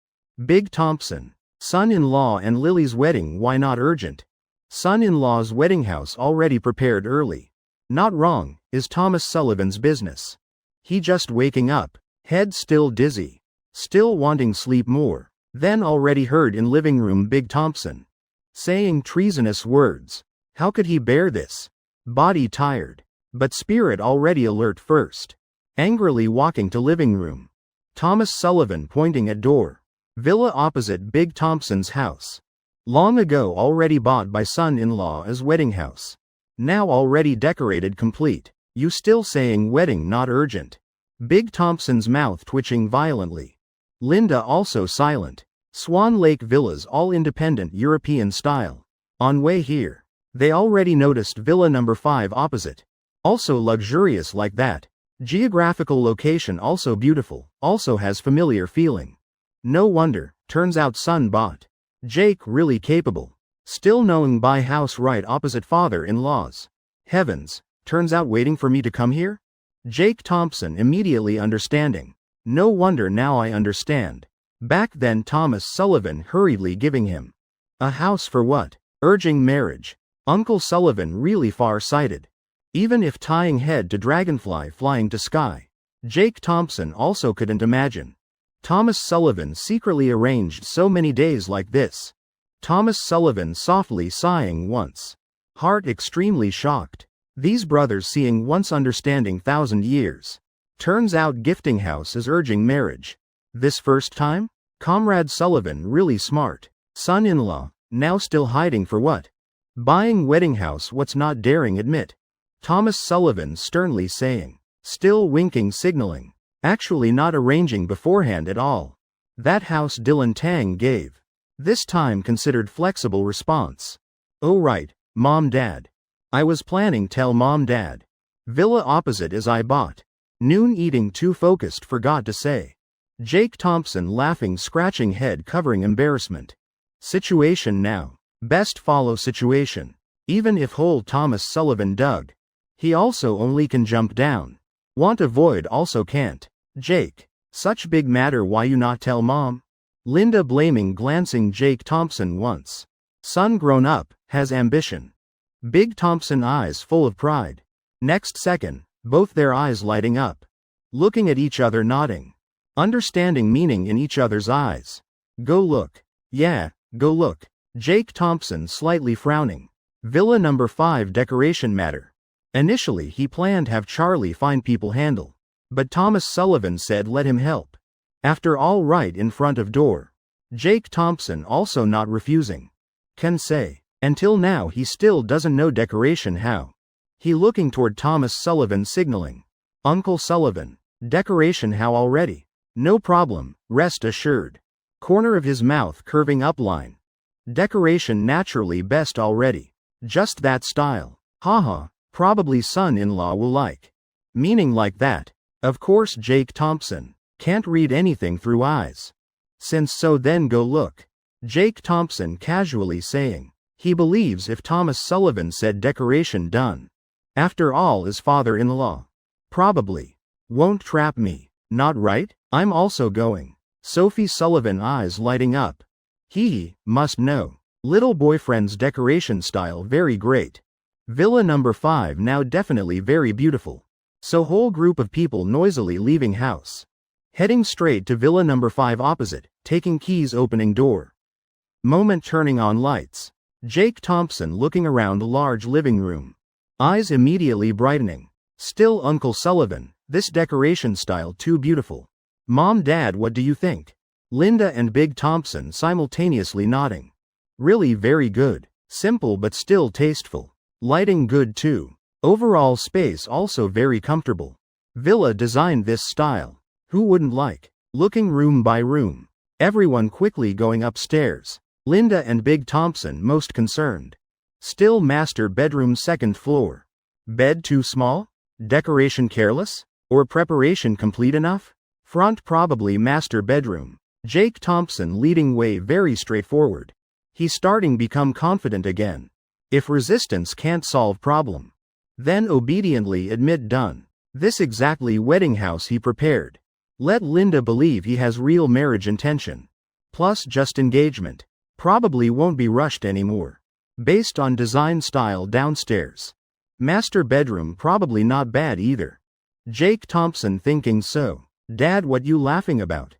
Big Thompson. Son-in-law and Lily's wedding why not urgent? Son-in-law's wedding house already prepared early. Not wrong, is Thomas Sullivan's business. He just waking up, head still dizzy. Still wanting sleep more. Then already heard in living room Big Thompson. Saying treasonous words. How could he bear this? Body tired. But spirit already alert first. Angrily walking to living room. Thomas Sullivan pointing at door. Villa opposite Big Thompson's house. Long ago already bought by son-in-law as wedding house. Now already decorated complete. You still saying wedding not urgent. Big Thompson's mouth twitching violently. Linda also silent. Swan Lake Villas all independent European style. On way here. They already noticed Villa number 5 opposite. Also luxurious like that. Geographical location also beautiful, also has familiar feeling. No wonder, turns out son bought. Jake really capable. Still knowing buy house right opposite father-in-law's. Heavens, turns out waiting for me to come here? Jake Thompson immediately understanding. No wonder now I understand. Back then Thomas Sullivan hurriedly giving him a house for what? Urging marriage. Uncle Sullivan really far-sighted. Even if tying head to dragonfly flying to sky. Jake Thompson also couldn't imagine. Thomas Sullivan secretly arranged so many days like this. Thomas Sullivan softly sighing once. Heart extremely shocked. These brothers seeing once understanding 1,000 years. Turns out gifting house is urging marriage. This first time? Comrade Sullivan really smart. Son-in-law, now still hiding for what? Buying wedding house what's not daring admit. Thomas Sullivan sternly saying. Still winking signaling. Actually not arranging beforehand at all. That house Dylan Tang gave. This time considered flexible response. Oh right, mom dad. I was planning tell mom dad. Villa opposite as I bought. Noon eating too focused forgot to say. Jake Thompson laughing scratching head covering embarrassment. Situation now. Best follow situation. Even if whole Thomas Sullivan dug. He also only can jump down. Want avoid also can't. Jake. Such big matter why you not tell mom? Linda blaming glancing Jake Thompson once. Son grown up, has ambition. Big Thompson eyes full of pride. Next second, both their eyes lighting up. Looking at each other nodding. Understanding meaning in each other's eyes. Go look. Yeah, go look. Jake Thompson slightly frowning. Villa number 5 decoration matter. Initially he planned have Charlie find people handle. But Thomas Sullivan said let him help. After all right in front of door. Jake Thompson also not refusing. Can say. Until now he still doesn't know decoration how. He looking toward Thomas Sullivan signaling. Uncle Sullivan. Decoration how already? No problem, rest assured. Corner of his mouth curving up line. Decoration naturally best already. Just that style. Haha, probably son-in-law will like. Meaning like that. Of course Jake Thompson. Can't read anything through eyes. Since so then go look. Jake Thompson casually saying. He believes if Thomas Sullivan said decoration done. After all is father-in-law. Probably. Won't trap me. Not right? I'm also going. Sophie Sullivan eyes lighting up. He must know. Little boyfriend's decoration style very great. Villa number 5 now definitely very beautiful. So whole group of people noisily leaving house. Heading straight to Villa number 5 opposite, taking keys opening door. Moment turning on lights. Jake Thompson looking around the large living room. Eyes immediately brightening. Still Uncle Sullivan, this decoration style too beautiful. Mom dad what do you think? Linda and Big Thompson simultaneously nodding. Really very good. Simple but still tasteful. Lighting good too. Overall space also very comfortable. Villa designed this style. Who wouldn't like? looking room by room. Everyone quickly going upstairs. Linda and Big Thompson most concerned. Still master bedroom second floor. Bed too small? Decoration careless? Or preparation complete enough? Front probably master bedroom. Jake Thompson leading way very straightforward. He's starting become confident again. If resistance can't solve problem, then obediently admit done. This exactly wedding house he prepared. Let Linda believe he has real marriage intention. Plus just engagement. Probably won't be rushed anymore. Based on design style downstairs. Master bedroom probably not bad either. Jake Thompson thinking so. Dad, what you laughing about?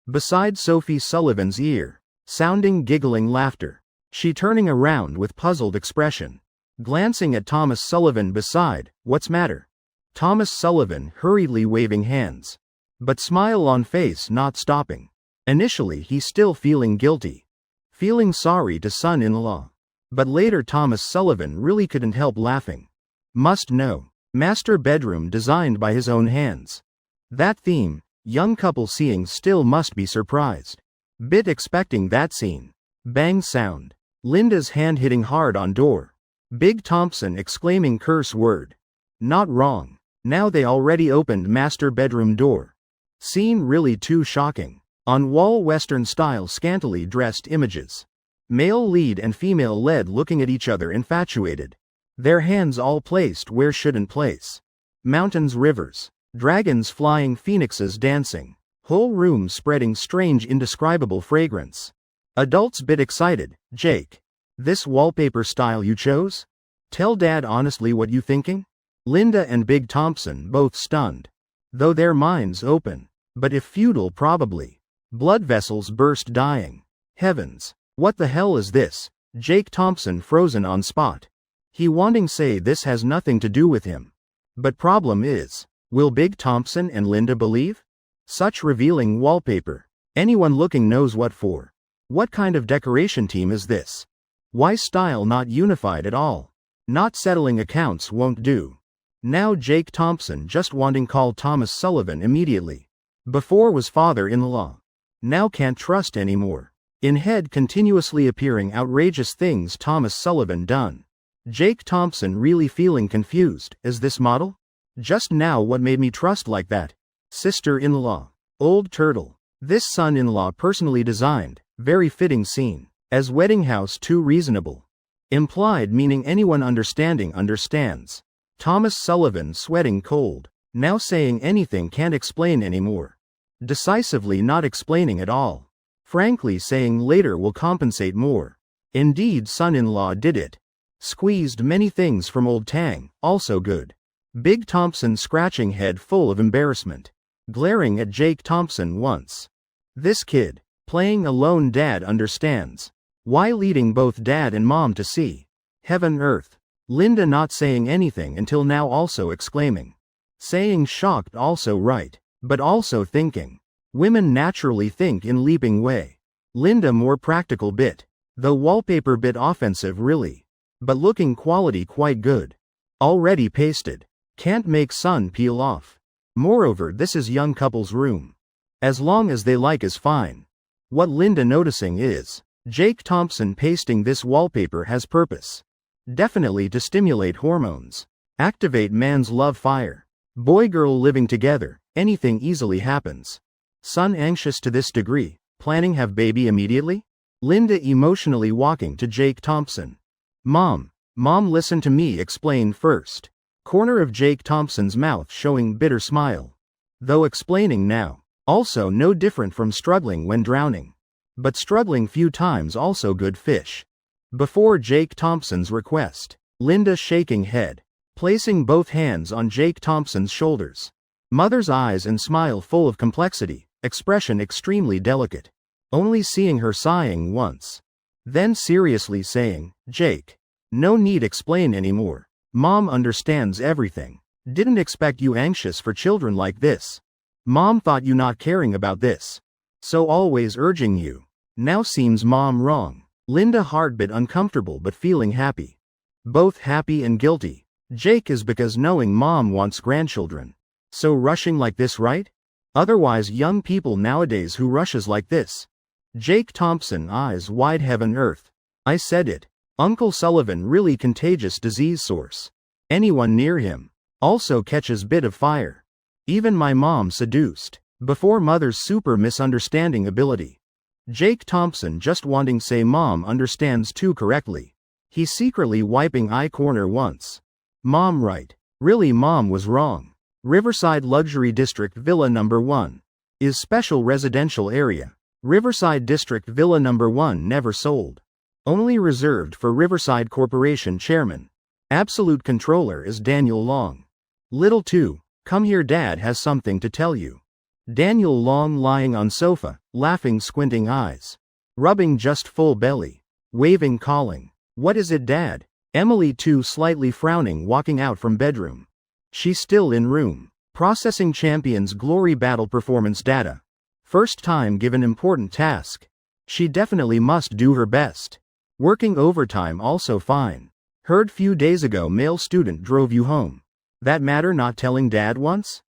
Beside Sophie Sullivan's ear. Sounding giggling laughter. She turning around with puzzled expression. Glancing at Thomas Sullivan beside. What's matter? Thomas Sullivan hurriedly waving hands. But smile on face not stopping. Initially he still feeling guilty. Feeling sorry to son-in-law. But later Thomas Sullivan really couldn't help laughing. Must know. Master bedroom designed by his own hands. That theme, young couple seeing still must be surprised. Bit expecting that scene. Bang sound. Linda's hand hitting hard on door. Big Thompson exclaiming curse word. Not wrong. Now they already opened master bedroom door. Scene really too shocking. On wall Western style scantily dressed images. Male lead and female lead looking at each other infatuated. Their hands all placed where shouldn't place. Mountains, rivers, dragons flying, phoenixes dancing. Whole room spreading strange indescribable fragrance. Adults bit excited. Jake, this wallpaper style you chose? Tell Dad honestly what you thinking? Linda and Big Thompson both stunned. Though their minds open. But if futile probably. Blood vessels burst dying. Heavens. What the hell is this? Jake Thompson frozen on spot. He wanting say this has nothing to do with him. But problem is, will Big Thompson and Linda believe? Such revealing wallpaper. Anyone looking knows what for. What kind of decoration team is this? Why style not unified at all? Not settling accounts won't do. Now Jake Thompson just wanting call Thomas Sullivan immediately. Before was father-in-law. Now can't trust anymore. In head continuously appearing outrageous things Thomas Sullivan done. Jake Thompson really feeling confused. Is this model? Just now what made me trust like that? Sister-in-law. Old turtle. This son-in-law personally designed. Very fitting scene. As wedding house too reasonable. Implied meaning anyone understanding understands. Thomas Sullivan sweating cold. Now saying anything can't explain anymore. Decisively not explaining at all. Frankly saying later will compensate more. Indeed son-in-law did it. Squeezed many things from old Tang, also good. Big Thompson scratching head full of embarrassment. Glaring at Jake Thompson once. This kid, playing alone dad understands. Why leading both dad and mom to see. Heaven earth. Linda not saying anything until now also exclaiming. Saying shocked also right. But also thinking. Women naturally think in leaping way. Linda more practical bit. The wallpaper bit offensive really. But looking quality quite good. Already pasted. Can't make sun peel off. Moreover this is young couple's room. As long as they like is fine. What Linda noticing is. Jake Thompson pasting this wallpaper has purpose. Definitely to stimulate hormones. Activate man's love fire. Boy-girl living together, anything easily happens. Son anxious to this degree, planning have baby immediately? Linda emotionally walking to Jake Thompson. Mom listen to me explain first. Corner of Jake Thompson's mouth showing bitter smile. Though explaining now, also no different from struggling when drowning. But struggling few times also good fish. Before Jake Thompson's request, Linda shaking head. Placing both hands on Jake Thompson's shoulders. Mother's eyes and smile full of complexity, expression extremely delicate. Only seeing her sighing once. Then seriously saying, Jake. No need explain anymore. Mom understands everything. Didn't expect you anxious for children like this. Mom thought you not caring about this. So always urging you. Now seems mom wrong. Linda heart bit uncomfortable but feeling happy. Both happy and guilty. Jake is because knowing mom wants grandchildren. So rushing like this right? Otherwise young people nowadays who rushes like this. Jake Thompson eyes wide heaven earth. I said it. Uncle Sullivan really contagious disease source. Anyone near him also catches bit of fire. Even my mom seduced. Before mother's super misunderstanding ability. Jake Thompson just wanting say mom understands too correctly. He secretly wiping eye corner once. Mom right. Really mom was wrong. Riverside Luxury District Villa Number 1. Is special residential area. Riverside District Villa Number 1 never sold. Only reserved for Riverside Corporation Chairman. Absolute controller is Daniel Long. Little 2, come here dad has something to tell you. Daniel Long lying on sofa, laughing squinting eyes. Rubbing just full belly. Waving calling. What is it dad? Emily 2 slightly frowning walking out from bedroom. She's still in room. Processing Champions Glory Battle performance data. First time given important task. She definitely must do her best. Working overtime also fine. Heard few days ago male student drove you home. That matter not telling dad once?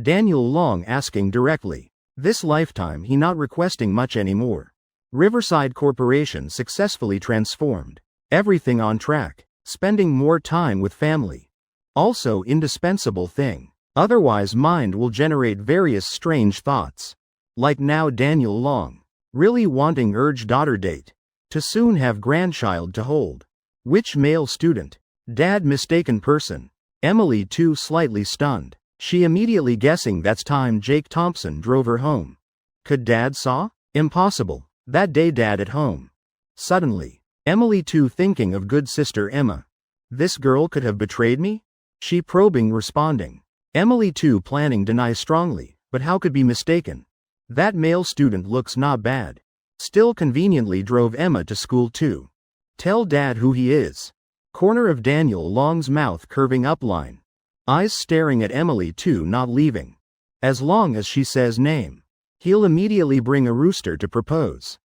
Daniel Long asking directly. This lifetime he not requesting much anymore. Riverside Corporation successfully transformed. Everything on track. Spending more time with family. Also indispensable thing. Otherwise mind will generate various strange thoughts. Like now Daniel Long. Really wanting urge daughter date. To soon have grandchild to hold. Which male student? Dad mistaken person. Emily 2 slightly stunned. She immediately guessing that's time Jake Thompson drove her home. Could dad saw? Impossible. That day dad at home. Suddenly. Emily 2 thinking of good sister Emma. This girl could have betrayed me? She probing responding. Emily 2 planning deny strongly, but how could be mistaken? That male student looks not bad. Still conveniently drove Emma to school too. Tell dad who he is. Corner of Daniel Long's mouth curving up line. Eyes staring at Emily 2 not leaving. As long as she says name. He'll immediately bring a rooster to propose.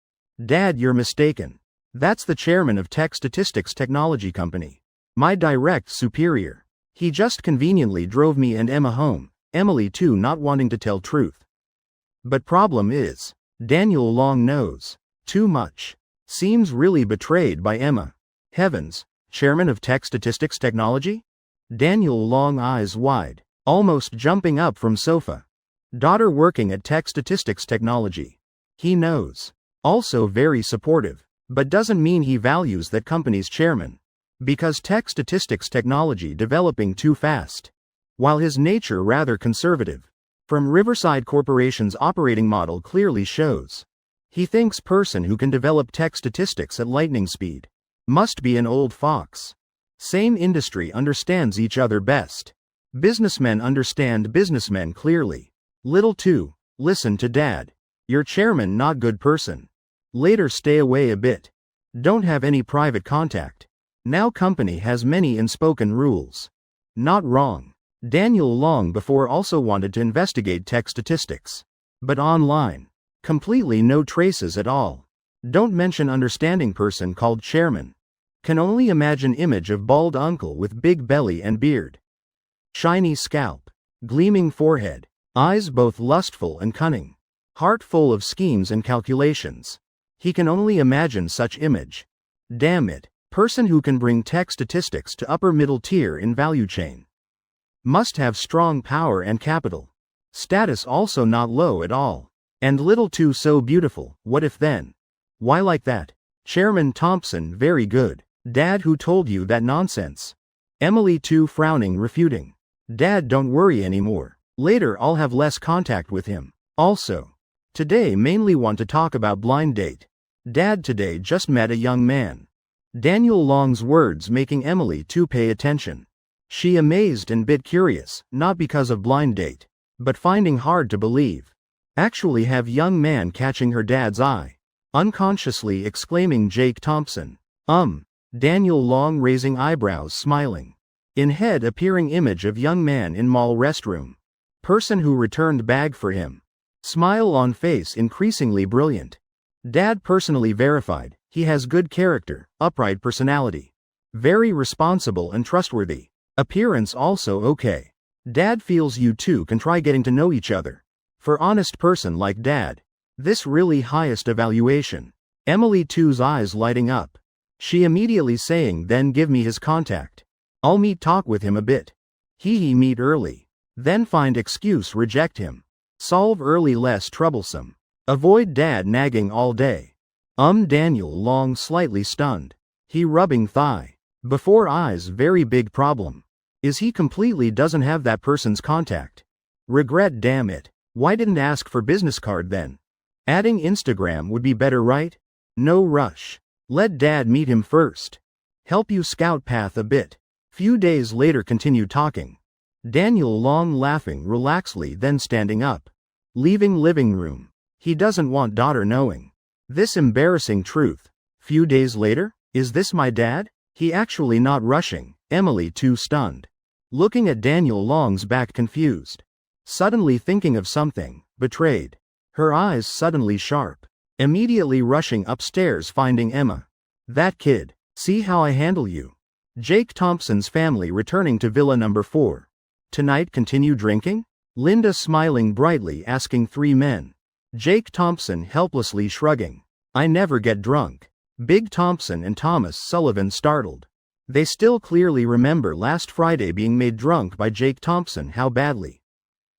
Dad you're mistaken. That's the chairman of Tech Statistics Technology Company. My direct superior. He just conveniently drove me and Emma home, Emily 2 not wanting to tell truth. But problem is, Daniel Long knows. Too much. Seems really betrayed by Emma. Heavens, chairman of Tech Statistics Technology? Daniel Long eyes wide, almost jumping up from sofa. Daughter working at Tech Statistics Technology. He knows. Also very supportive, but doesn't mean he values that company's chairman. Because Tech Statistics Technology developing too fast. While his nature rather conservative. From Riverside Corporation's operating model clearly shows. He thinks person who can develop tech statistics at lightning speed. Must be an old fox. Same industry understands each other best. Businessmen understand businessmen clearly. Little 2, listen to dad. Your chairman not good person. Later stay away a bit. Don't have any private contact. Now company has many unspoken rules. Not wrong. Daniel Long before also wanted to investigate tech statistics. But online. Completely no traces at all. Don't mention understanding person called chairman. Can only imagine image of bald uncle with big belly and beard. Shiny scalp. Gleaming forehead. Eyes both lustful and cunning. Heart full of schemes and calculations. He can only imagine such image. Damn it. Person who can bring tech statistics to upper middle tier in value chain. Must have strong power and capital. Status also not low at all. And little 2 so beautiful, what if then? Why like that? Chairman Thompson very good. Dad who told you that nonsense? Emily 2 frowning refuting. Dad don't worry anymore. Later I'll have less contact with him. Also. Today mainly want to talk about blind date. Dad today just met a young man. Daniel Long's words making Emily 2 pay attention. She amazed and bit curious, not because of blind date, but finding hard to believe. Actually have young man catching her dad's eye. Unconsciously exclaiming Jake Thompson. Daniel Long raising eyebrows smiling. In head appearing image of young man in mall restroom. Person who returned bag for him. Smile on face increasingly brilliant. Dad personally verified, he has good character, upright personality. Very responsible and trustworthy. Appearance also okay. Dad feels you two can try getting to know each other. For honest person like Dad. This really highest evaluation. Emily too's eyes lighting up. She immediately saying then give me his contact. I'll meet talk with him a bit. He meet early. Then find excuse reject him. Solve early less troublesome. Avoid Dad nagging all day. Daniel long slightly stunned. He rubbing thigh. Before eyes very big problem. Is he completely doesn't have that person's contact. Regret damn it. Why didn't ask for business card then? Adding Instagram would be better right? No rush. Let Dad meet him first. Help you scout path a bit. Few days later continue talking. Daniel long laughing relaxedly then standing up. Leaving living room. He doesn't want daughter knowing. This embarrassing truth. Few days later, is this my dad? He actually not rushing. Emily too stunned. Looking at Daniel Long's back confused. Suddenly thinking of something, betrayed. Her eyes suddenly sharp. Immediately rushing upstairs finding Emma. That kid. See how I handle you. Jake Thompson's family returning to Villa number 4. Tonight continue drinking? Linda smiling brightly asking 3 men. Jake Thompson helplessly shrugging. I never get drunk. Big Thompson and Thomas Sullivan startled. They still clearly remember last Friday being made drunk by Jake Thompson how badly.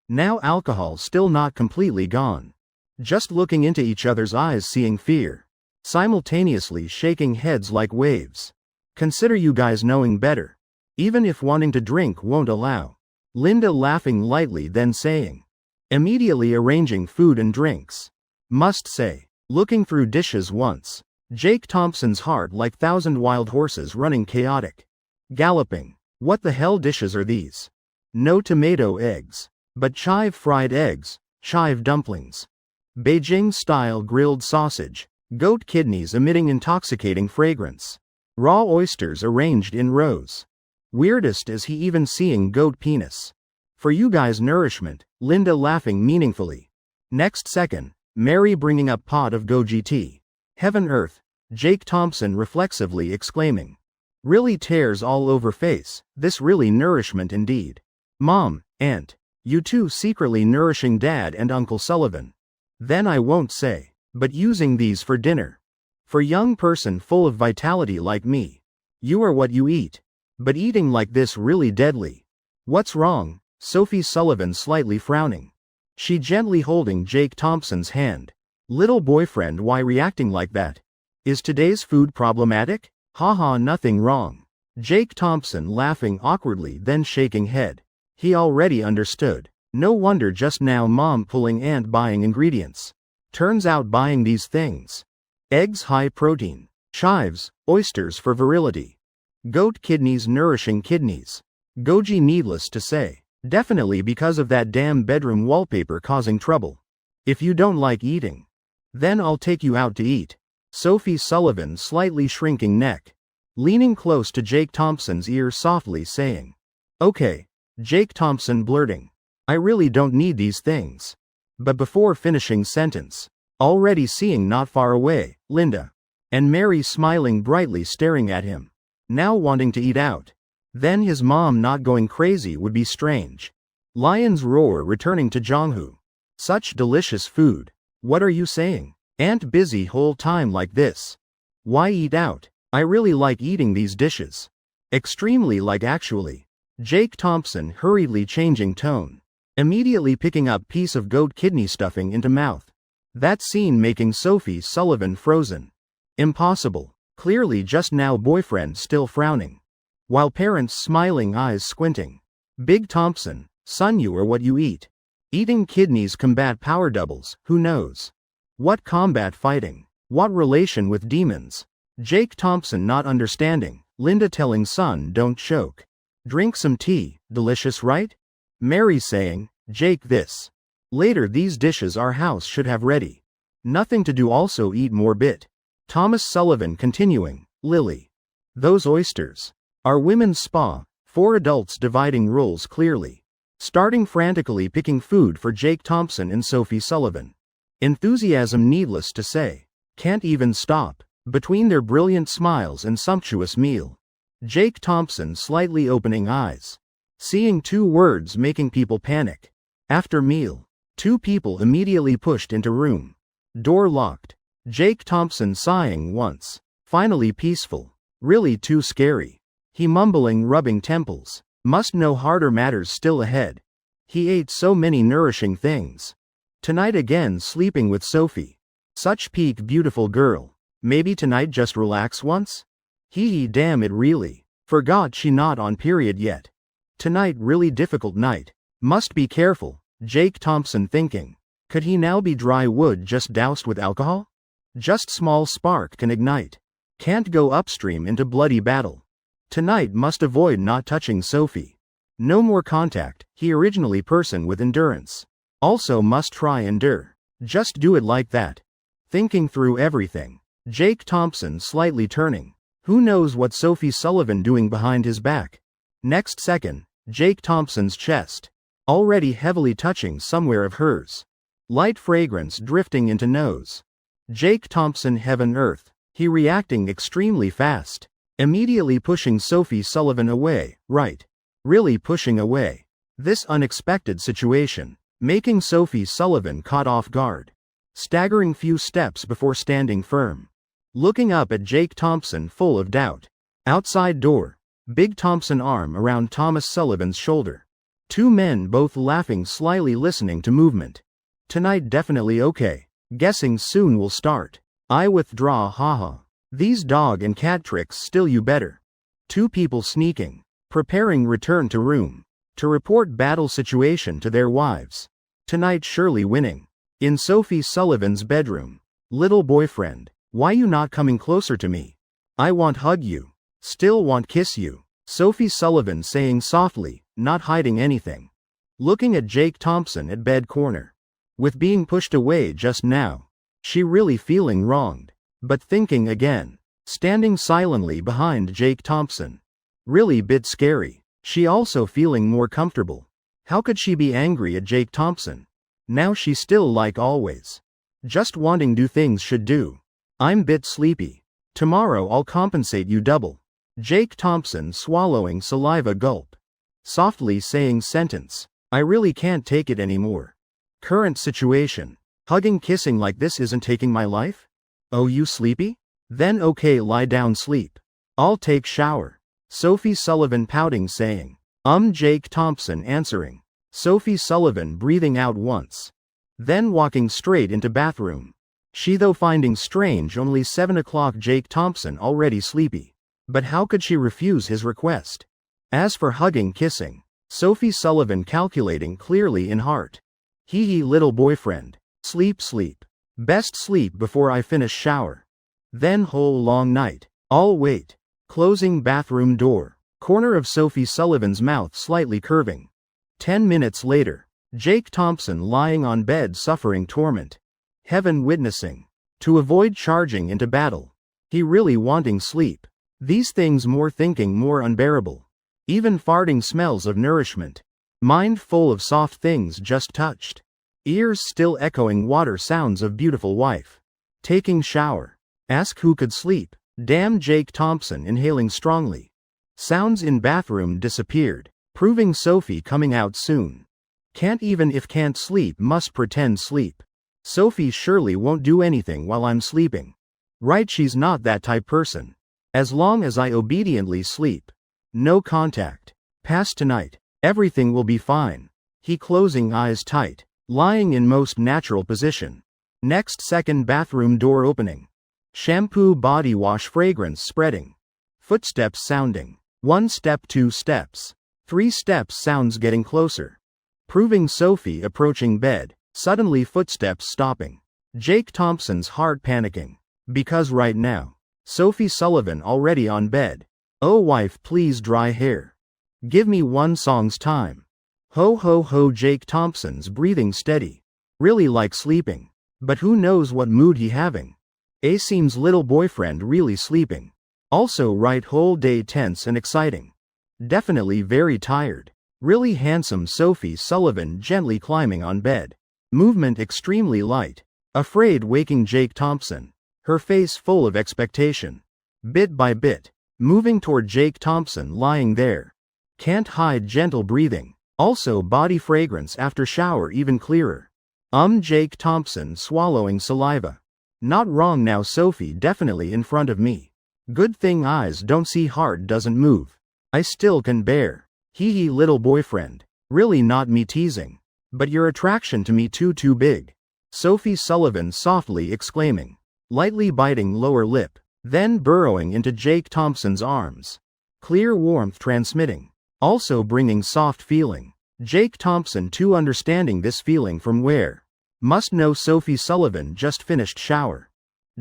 Now alcohol still not completely gone. Just looking into each other's eyes seeing fear. Simultaneously shaking heads like waves. Consider you guys knowing better. Even if wanting to drink won't allow. Linda laughing lightly then saying. Immediately arranging food and drinks. Must say. Looking through dishes once. Jake Thompson's heart like 1,000 wild horses running chaotic. Galloping. What the hell dishes are these? No tomato eggs. But chive fried eggs, chive dumplings. Beijing-style grilled sausage, goat kidneys emitting intoxicating fragrance. Raw oysters arranged in rows. Weirdest is he even seeing goat penis. For you guys nourishment, Linda laughing meaningfully. Next second, Mary bringing up pot of goji tea. Heaven earth, Jake Thompson reflexively exclaiming. Really tears all over face, this really nourishment indeed. Mom, Aunt, you two secretly nourishing Dad and Uncle Sullivan. Then I won't say, but using these for dinner. For young person full of vitality like me. You are what you eat. But eating like this really deadly. What's wrong? Sophie Sullivan slightly frowning. She gently holding Jake Thompson's hand. Little boyfriend why reacting like that? Is today's food problematic? Haha nothing wrong. Jake Thompson laughing awkwardly then shaking head. He already understood. No wonder just now mom pulling Aunt buying ingredients. Turns out buying these things. Eggs high protein. Chives, oysters for virility. Goat kidneys nourishing kidneys. Goji needless to say. Definitely because of that damn bedroom wallpaper causing trouble. If you don't like eating. Then I'll take you out to eat. Sophie Sullivan slightly shrinking neck. Leaning close to Jake Thompson's ear softly saying. Okay. Jake Thompson blurting. I really don't need these things. But before finishing sentence. Already seeing not far away, Linda. And Mary smiling brightly staring at him. Now wanting to eat out. Then his mom not going crazy would be strange. Lion's roar returning to Jonghu. Such delicious food. What are you saying? Aunt busy whole time like this. Why eat out? I really like eating these dishes. Extremely like actually. Jake Thompson hurriedly changing tone. Immediately picking up piece of goat kidney stuffing into mouth. That scene making Sophie Sullivan frozen. Impossible. Clearly just now boyfriend still frowning. While parents smiling eyes squinting. Big Thompson, son you are what you eat. Eating kidneys combat power doubles, who knows? What combat fighting? What relation with demons? Jake Thompson not understanding, Linda telling son don't choke. Drink some tea, delicious right? Mary saying, Jake this. Later these dishes our house should have ready. Nothing to do also eat more bit. Thomas Sullivan continuing, Lily. Those oysters. Our women's spa, 4 adults dividing roles clearly. Starting frantically picking food for Jake Thompson and Sophie Sullivan. Enthusiasm needless to say. Can't even stop. Between their brilliant smiles and sumptuous meal. Jake Thompson slightly opening eyes. Seeing 2 words making people panic. After meal. Two people immediately pushed into room. Door locked. Jake Thompson sighing once. Finally peaceful. Really too scary. He mumbling, rubbing temples. Must know harder matters still ahead. He ate so many nourishing things. Tonight again sleeping with Sophie. Such peak beautiful girl. Maybe tonight just relax once? Hee damn it really. Forgot she not on period yet. Tonight really difficult night. Must be careful, Jake Thompson thinking. Could he now be dry wood just doused with alcohol? Just small spark can ignite. Can't go upstream into bloody battle. Tonight must avoid not touching Sophie. No more contact, he originally person with endurance. Also must try endure. Just do it like that. Thinking through everything. Jake Thompson slightly turning. Who knows what Sophie Sullivan doing behind his back? Next second, Jake Thompson's chest. Already heavily touching somewhere of hers. Light fragrance drifting into nose. Jake Thompson heaven earth. He reacting extremely fast. Immediately pushing Sophie Sullivan away, right. Really pushing away. This unexpected situation. Making Sophie Sullivan caught off guard. Staggering few steps before standing firm. Looking up at Jake Thompson full of doubt. Outside door. Big Thompson arm around Thomas Sullivan's shoulder. Two men both laughing slyly listening to movement. Tonight definitely okay. Guessing soon will start. I withdraw haha. These dog and cat tricks still you better. Two people sneaking. Preparing return to room. To report battle situation to their wives. Tonight surely winning. In Sophie Sullivan's bedroom. Little boyfriend. Why you not coming closer to me? I want hug you. Still want kiss you. Sophie Sullivan saying softly, not hiding anything. Looking at Jake Thompson at bed corner. With being pushed away just now. She really feeling wronged. But thinking again. Standing silently behind Jake Thompson. Really bit scary. She also feeling more comfortable. How could she be angry at Jake Thompson? Now she still like always. Just wanting do things should do. I'm bit sleepy. Tomorrow I'll compensate you double. Jake Thompson swallowing saliva gulp. Softly saying sentence. I really can't take it anymore. Current situation. Hugging kissing like this isn't taking my life? Oh you sleepy? Then okay lie down sleep. I'll take shower. Sophie Sullivan pouting saying. Jake Thompson answering. Sophie Sullivan breathing out once. Then walking straight into bathroom. She though finding strange only 7 o'clock Jake Thompson already sleepy. But how could she refuse his request? As for hugging kissing. Sophie Sullivan calculating clearly in heart. Hee little boyfriend. Sleep sleep. Best sleep before I finish shower. Then whole long night. I'll wait. Closing bathroom door. Corner of Sophie Sullivan's mouth slightly curving. 10 minutes later. Jake Thompson lying on bed suffering torment. Heaven witnessing. To avoid charging into battle. He really wanting sleep. These things more thinking more unbearable. Even farting smells of nourishment. Mind full of soft things just touched. Ears still echoing water sounds of beautiful wife. Taking shower. Ask who could sleep. Damn Jake Thompson inhaling strongly. Sounds in bathroom disappeared. Proving Sophie coming out soon. Can't even if can't sleep must pretend sleep. Sophie surely won't do anything while I'm sleeping. Right she's not that type person. As long as I obediently sleep. No contact. Past tonight. Everything will be fine. He closing eyes tight. Lying in most natural position. Next second bathroom door opening. Shampoo body wash fragrance spreading. Footsteps sounding. 1 step 2 steps. 3 steps sounds getting closer. Proving Sophie approaching bed. Suddenly footsteps stopping. Jake Thompson's heart panicking. Because right now. Sophie Sullivan already on bed. Oh wife please dry hair. Give me 1 song's time. Ho ho ho Jake Thompson's breathing steady. Really like sleeping. But who knows what mood he having. Seems little boyfriend really sleeping. Also right whole day tense and exciting. Definitely very tired. Really handsome Sophie Sullivan gently climbing on bed. Movement extremely light. Afraid waking Jake Thompson. Her face full of expectation. Bit by bit. Moving toward Jake Thompson lying there. Can't hide gentle breathing. Also body fragrance after shower even clearer. Jake Thompson swallowing saliva. Not wrong now, Sophie, definitely in front of me. Good thing eyes don't see, heart doesn't move. I still can bear. Hee hee, little boyfriend. Really not me teasing. But your attraction to me too big. Sophie Sullivan softly exclaiming. Lightly biting lower lip. Then burrowing into Jake Thompson's arms. Clear warmth transmitting. Also bringing soft feeling. Jake Thompson too understanding this feeling from where. Must know Sophie Sullivan just finished shower.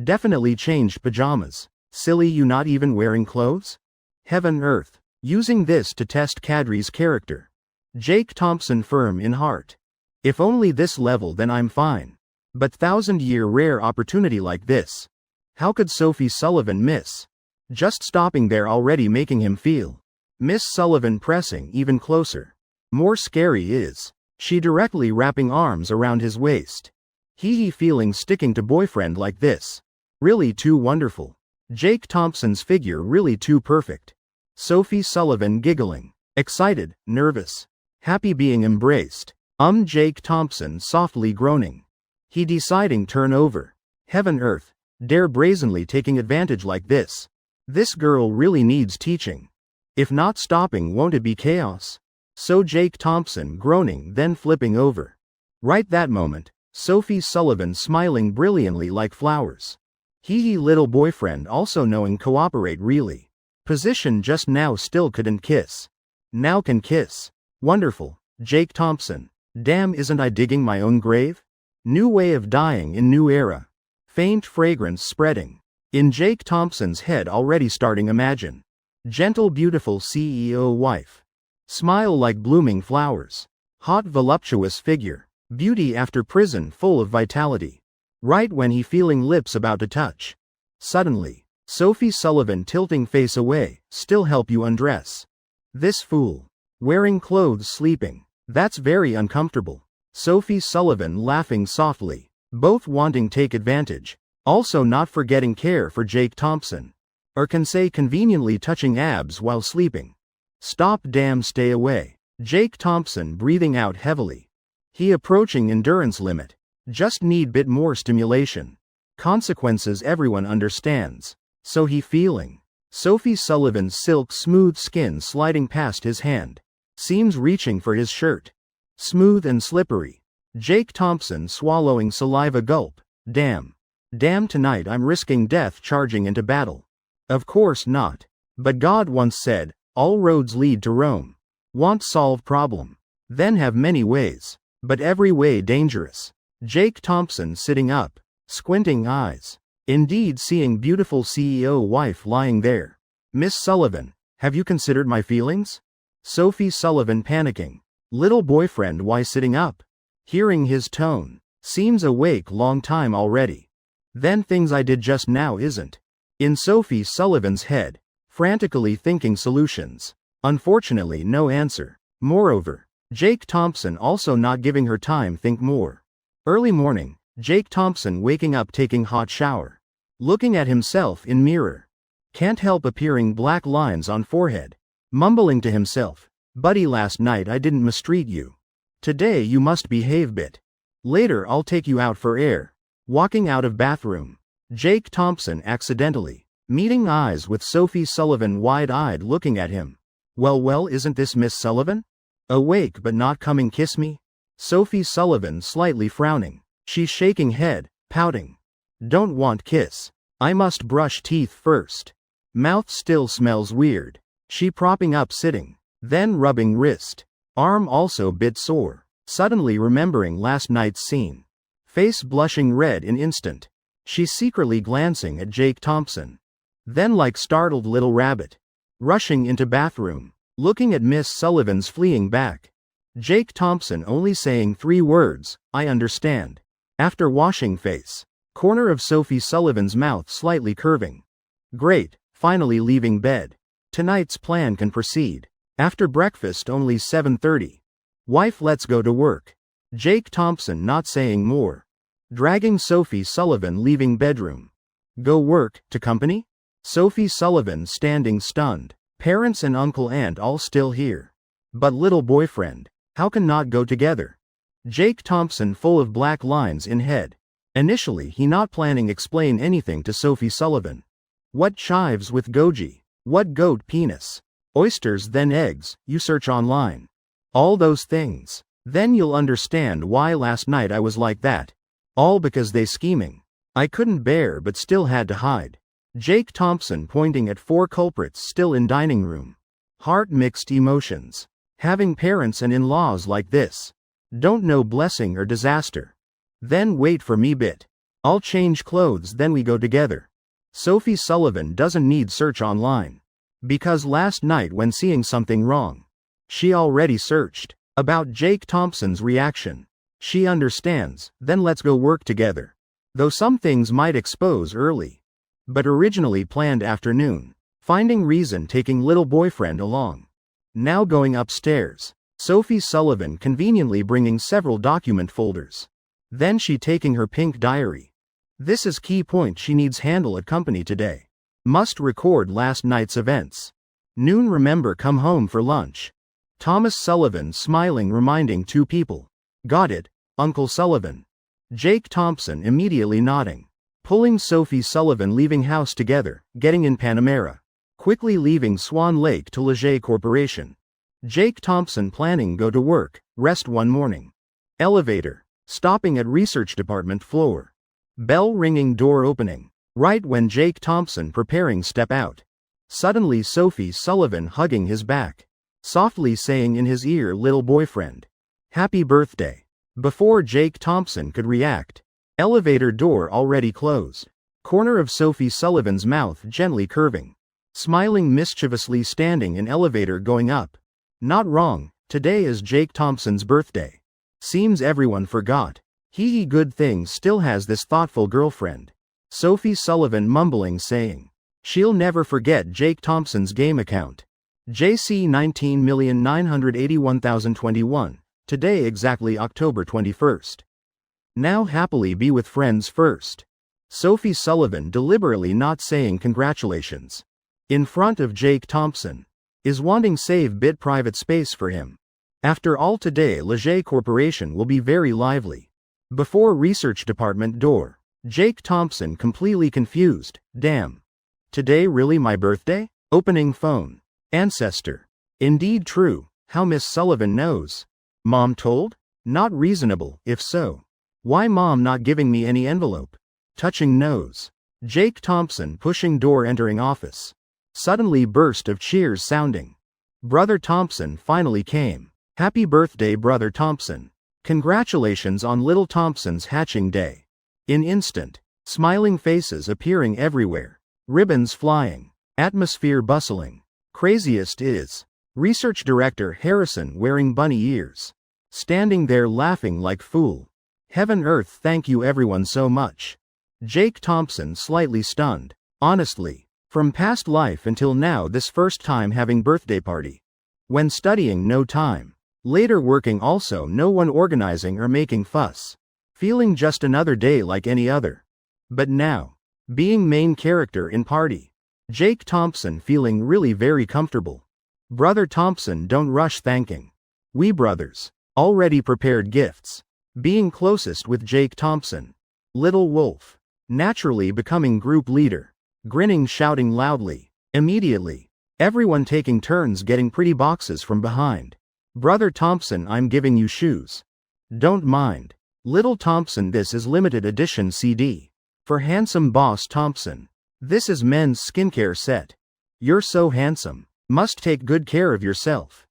Definitely changed pajamas. Silly, you not even wearing clothes? Heaven earth. Using this to test Kadri's character. Jake Thompson firm in heart. If only this level, then I'm fine. But 1,000-year rare opportunity like this. How could Sophie Sullivan miss? Just stopping there already making him feel. Miss Sullivan pressing even closer. More scary is. She directly wrapping arms around his waist. He feeling sticking to boyfriend like this. Really too wonderful. Jake Thompson's figure really too perfect. Sophie Sullivan giggling. Excited, nervous. Happy being embraced. Jake Thompson softly groaning. He deciding turn over. Heaven earth. Dare brazenly taking advantage like this. This girl really needs teaching. If not stopping, won't it be chaos? So Jake Thompson groaning, then flipping over. Right that moment, Sophie Sullivan smiling brilliantly like flowers. Hee little boyfriend also knowing cooperate really. Position just now still couldn't kiss. Now can kiss. Wonderful. Jake Thompson. Damn, isn't I digging my own grave? New way of dying in new era. Faint fragrance spreading. In Jake Thompson's head already starting imagine. Gentle beautiful CEO wife. Smile like blooming flowers. Hot voluptuous figure. Beauty after prison full of vitality. Right when he feeling lips about to touch. Suddenly, Sophie Sullivan tilting face away, still help you undress. This fool. Wearing clothes sleeping. That's very uncomfortable. Sophie Sullivan laughing softly. Both wanting take advantage. Also not forgetting care for Jake Thompson. Or can say conveniently touching abs while sleeping. Stop, damn, stay away. Jake Thompson breathing out heavily. He approaching endurance limit. Just need bit more stimulation. Consequences everyone understands. So he feeling. Sophie Sullivan's silk smooth skin sliding past his hand. Seems reaching for his shirt. Smooth and slippery. Jake Thompson swallowing saliva gulp. Damn. Damn, tonight I'm risking death charging into battle. Of course not. But God once said, all roads lead to Rome. Want solve problem. Then have many ways. But every way dangerous. Jake Thompson sitting up. Squinting eyes. Indeed seeing beautiful CEO wife lying there. Miss Sullivan, have you considered my feelings? Sophie Sullivan panicking. Little boyfriend, why sitting up? Hearing his tone. Seems awake long time already. Then things I did just now isn't. In Sophie Sullivan's head. Frantically thinking solutions. Unfortunately no answer. Moreover, Jake Thompson also not giving her time think more. Early morning, Jake Thompson waking up taking hot shower. Looking at himself in mirror. Can't help appearing black lines on forehead. Mumbling to himself. Buddy, last night I didn't mistreat you. Today you must behave bit. Later I'll take you out for air. Walking out of bathroom. Jake Thompson accidentally. Meeting eyes with Sophie Sullivan wide-eyed looking at him. Well, isn't this Miss Sullivan? Awake but not coming kiss me? Sophie Sullivan slightly frowning. She's shaking head, pouting. Don't want kiss. I must brush teeth first. Mouth still smells weird. She propping up sitting. Then rubbing wrist. Arm also bit sore. Suddenly remembering last night's scene. Face blushing red in instant. She secretly glancing at Jake Thompson. Then like startled little rabbit. Rushing into bathroom. Looking at Miss Sullivan's fleeing back. Jake Thompson only saying 3 words, I understand. After washing face. Corner of Sophie Sullivan's mouth slightly curving. Great, finally leaving bed. Tonight's plan can proceed. After breakfast only 7:30. Wife, let's go to work. Jake Thompson not saying more. Dragging Sophie Sullivan leaving bedroom. Go work, to company? Sophie Sullivan standing stunned. Parents and uncle aunt all still here. But little boyfriend, how can not go together? Jake Thompson full of black lines in head. Initially he not planning explain anything to Sophie Sullivan. What chives with goji? What goat penis? Oysters then eggs, you search online. All those things. Then you'll understand why last night I was like that. All because they scheming. I couldn't bear but still had to hide. Jake Thompson pointing at 4 culprits still in dining room. Heart mixed emotions. Having parents and in-laws like this. Don't know blessing or disaster. Then wait for me bit. I'll change clothes then we go together. Sophie Sullivan doesn't need search online. Because last night when seeing something wrong. She already searched. About Jake Thompson's reaction. She understands, then let's go work together. Though some things might expose early. But originally planned afternoon. Finding reason taking little boyfriend along. Now going upstairs. Sophie Sullivan conveniently bringing several document folders. Then she taking her pink diary. This is key point she needs handle at company today. Must record last night's events. Noon remember come home for lunch. Thomas Sullivan smiling reminding 2 people. Got it, Uncle Sullivan. Jake Thompson immediately nodding. Pulling Sophie Sullivan leaving house together, getting in Panamera. Quickly leaving Swan Lake to Leger Corporation. Jake Thompson planning go to work, rest one morning. Elevator. Stopping at research department floor. Bell ringing door opening. Right when Jake Thompson preparing step out. Suddenly Sophie Sullivan hugging his back. Softly saying in his ear little boyfriend. Happy birthday. Before Jake Thompson could react. Elevator door already closed. Corner of Sophie Sullivan's mouth gently curving. Smiling mischievously standing in elevator going up. Not wrong, today is Jake Thompson's birthday. Seems everyone forgot. He good thing still has this thoughtful girlfriend. Sophie Sullivan mumbling saying. She'll never forget Jake Thompson's game account. JC 19,981,021. Today exactly October 21st. Now happily be with friends first. Sophie Sullivan deliberately not saying congratulations. In front of Jake Thompson. Is wanting save bit private space for him. After all today Leger Corporation will be very lively. Before research department door. Jake Thompson completely confused. Damn. Today really my birthday? Opening phone. Ancestor. Indeed true. How Miss Sullivan knows. Mom told? Not reasonable, if so. Why mom not giving me any envelope? Touching nose. Jake Thompson pushing door entering office. Suddenly burst of cheers sounding. Brother Thompson finally came. Happy birthday Brother Thompson. Congratulations on little Thompson's hatching day. In instant. Smiling faces appearing everywhere. Ribbons flying. Atmosphere bustling. Craziest is. Research Director Harrison wearing bunny ears. Standing there laughing like fool. Heaven earth thank you everyone so much. Jake Thompson slightly stunned. Honestly. From past life until now this first time having birthday party. When studying no time. Later working also no one organizing or making fuss. Feeling just another day like any other. But now. Being main character in party. Jake Thompson feeling really very comfortable. Brother Thompson don't rush thanking. We brothers. Already prepared gifts. Being closest with Jake Thompson. Little Wolf. Naturally becoming group leader. Grinning shouting loudly. Immediately. Everyone taking turns getting pretty boxes from behind. Brother Thompson I'm giving you shoes. Don't mind. Little Thompson this is limited edition CD. For handsome boss Thompson. This is men's skincare set. You're so handsome. Must take good care of yourself.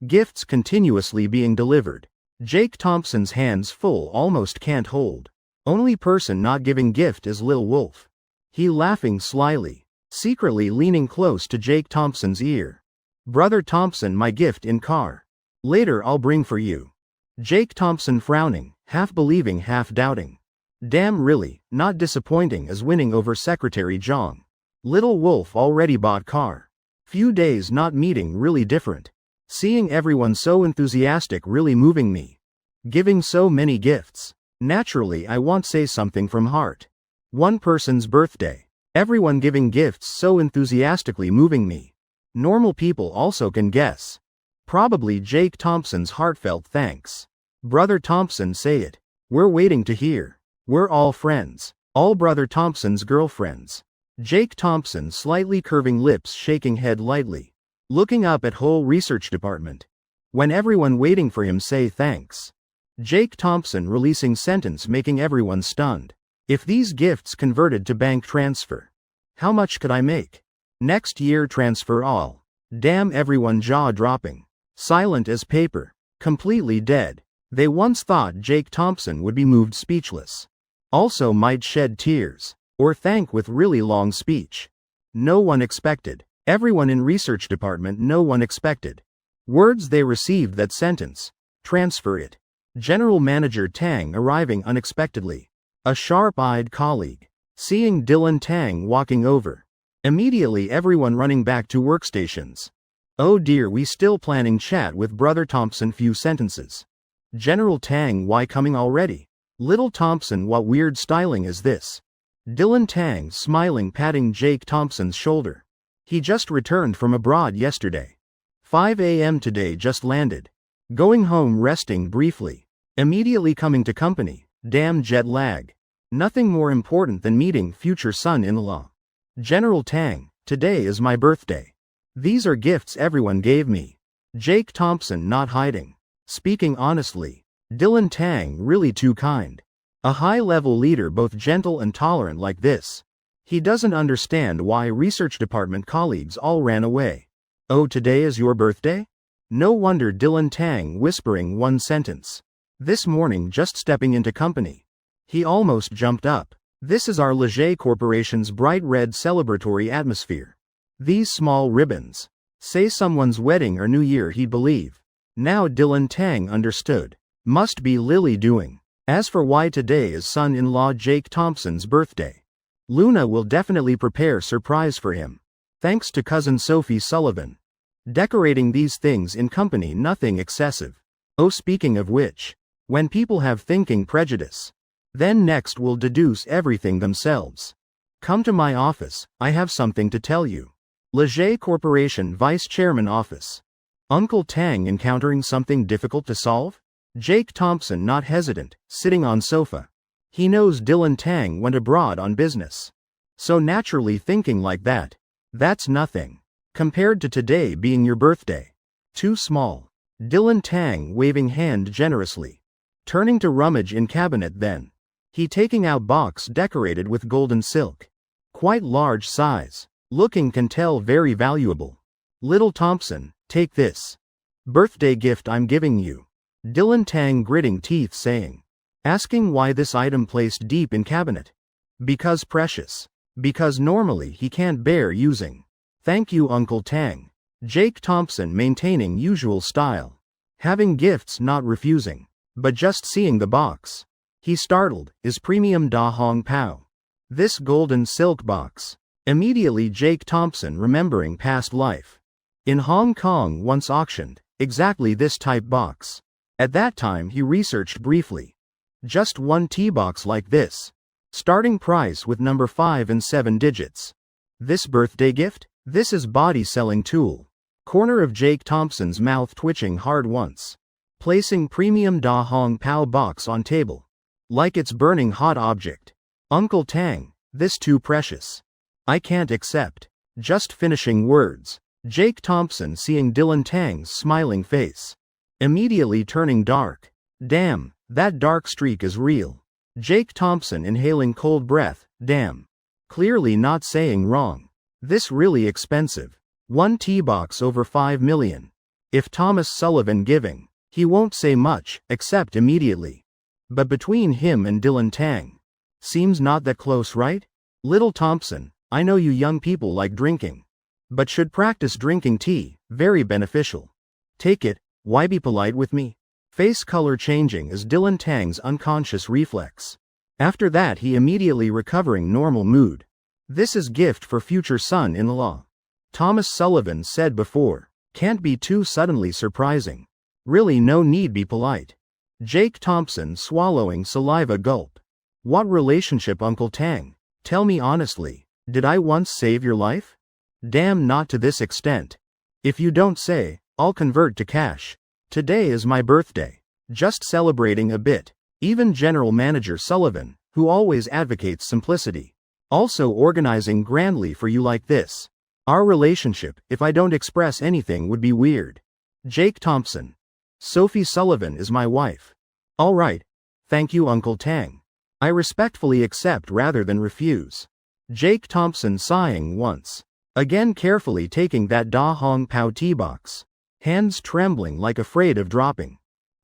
Gifts continuously being delivered. Jake Thompson's hands full almost can't hold. Only person not giving gift is Lil Wolf. He laughing slyly. Secretly leaning close to Jake Thompson's ear. Brother Thompson my gift in car. Later I'll bring for you. Jake Thompson frowning, half believing half doubting. Damn really, not disappointing as winning over Secretary Jong. Little Wolf already bought car. Few days not meeting really different. Seeing everyone so enthusiastic really moving me. Giving so many gifts. Naturally I want say something from heart. One person's birthday. Everyone giving gifts so enthusiastically moving me. Normal people also can guess. Probably Jake Thompson's heartfelt thanks. Brother Thompson, say it. We're waiting to hear. We're all friends. All Brother Thompson's girlfriends. Jake Thompson, slightly curving lips, shaking head lightly. Looking up at whole research department. When everyone waiting for him say thanks. Jake Thompson releasing sentence making everyone stunned. If these gifts converted to bank transfer. How much could I make? Next year transfer all. Damn, everyone jaw dropping. Silent as paper. Completely dead. They once thought Jake Thompson would be moved speechless. Also might shed tears. Or thank with really long speech. No one expected. Everyone in research department, no one expected. Words they received that sentence. Transfer it. General Manager Tang arriving unexpectedly. A sharp-eyed colleague. Seeing Dylan Tang walking over. Immediately everyone running back to workstations. Oh dear, we still planning chat with Brother Thompson, few sentences. General Tang, why coming already? Little Thompson, what weird styling is this? Dylan Tang smiling, patting Jake Thompson's shoulder. He just returned from abroad yesterday. 5 a.m. today, just landed. Going home, resting briefly. Immediately coming to company. Damn jet lag. Nothing more important than meeting future son-in-law. General Tang, today is my birthday. These are gifts everyone gave me. Jake Thompson not hiding. Speaking honestly. Dylan Tang really too kind. A high-level leader, both gentle and tolerant like this. He doesn't understand why research department colleagues all ran away. Oh, today is your birthday? No wonder, Dylan Tang whispering one sentence. This morning just stepping into company. He almost jumped up. This is our Leger Corporation's bright red celebratory atmosphere. These small ribbons. Say someone's wedding or New Year, he'd believe. Now Dylan Tang understood. Must be Lily doing. As for why today is son-in-law Jake Thompson's birthday. Luna will definitely prepare surprise for him. Thanks to cousin Sophie Sullivan. Decorating these things in company, nothing excessive. Oh, speaking of which. When people have thinking prejudice. Then next will deduce everything themselves. Come to my office, I have something to tell you. Leger Corporation Vice Chairman Office. Uncle Tang encountering something difficult to solve? Jake Thompson not hesitant, sitting on sofa. He knows Dylan Tang went abroad on business. So naturally thinking like that. That's nothing. Compared to today being your birthday. Too small. Dylan Tang waving hand generously. Turning to rummage in cabinet then. He taking out box decorated with golden silk. Quite large size. Looking can tell very valuable. Little Thompson, take this. Birthday gift I'm giving you. Dylan Tang gritting teeth saying. Asking why this item placed deep in cabinet. Because precious. Because normally he can't bear using. Thank you, Uncle Tang. Jake Thompson maintaining usual style. Having gifts, not refusing. But just seeing the box. He startled, is premium Da Hong Pao. This golden silk box. Immediately Jake Thompson remembering past life. In Hong Kong once auctioned, exactly this type box. At that time he researched briefly. Just one tea box like this. Starting price with number 5 and 7 digits. This birthday gift? This is body selling tool. Corner of Jake Thompson's mouth twitching hard once. Placing premium Da Hong Pao box on table. Like it's burning hot object. Uncle Tang, this too precious. I can't accept. Just finishing words. Jake Thompson seeing Dylan Tang's smiling face. Immediately turning dark. Damn, that dark streak is real. Jake Thompson inhaling cold breath, damn. Clearly not saying wrong. This really expensive. One tea box over 5 million. If Thomas Sullivan giving, he won't say much, except immediately. But between him and Dylan Tang. Seems not that close, right? Little Thompson, I know you young people like drinking. But should practice drinking tea, very beneficial. Take it, why be polite with me? Face color changing as Dylan Tang's unconscious reflex. After that he immediately recovering normal mood. This is gift for future son-in-law. Thomas Sullivan said before, can't be too suddenly surprising. Really no need be polite. Jake Thompson swallowing saliva gulp. What relationship, Uncle Tang? Tell me honestly, did I once save your life? Damn, not to this extent. If you don't say, I'll convert to cash. Today is my birthday. Just celebrating a bit. Even General Manager Sullivan, who always advocates simplicity, also organizing grandly for you like this. Our relationship, if I don't express anything, would be weird. Jake Thompson. Sophie Sullivan is my wife. All right. Thank you, Uncle Tang. I respectfully accept rather than refuse. Jake Thompson sighing once. Again carefully taking that Da Hong Pao tea box. Hands trembling like afraid of dropping.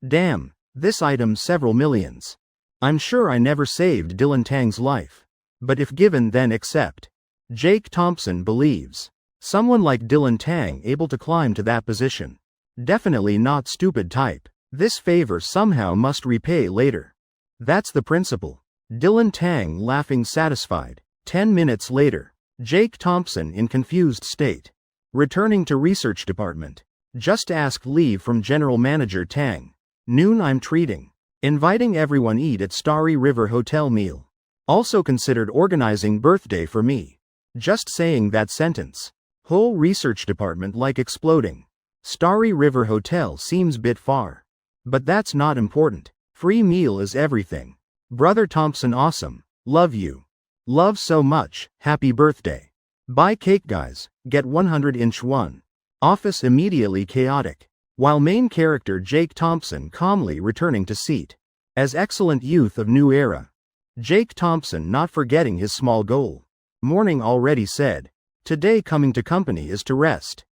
Damn, this item's several millions. I'm sure I never saved Dylan Tang's life. But if given, then accept. Jake Thompson believes. Someone like Dylan Tang able to climb to that position. Definitely not stupid type. This favor somehow must repay later. That's the principle. Dylan Tang laughing satisfied. 10 minutes later. Jake Thompson in confused state. Returning to research department. Just asked leave from General Manager Tang. Noon I'm treating. Inviting everyone eat at Starry River Hotel meal. Also considered organizing birthday for me. Just saying that sentence. Whole research department like exploding. Starry River Hotel seems bit far. But that's not important. Free meal is everything. Brother Thompson awesome. Love you. Love so much. Happy birthday. Buy cake guys. Get 100-inch one. Office immediately chaotic. While main character Jake Thompson calmly returning to seat. As excellent youth of new era. Jake Thompson not forgetting his small goal. Morning already said. Today coming to company is to rest.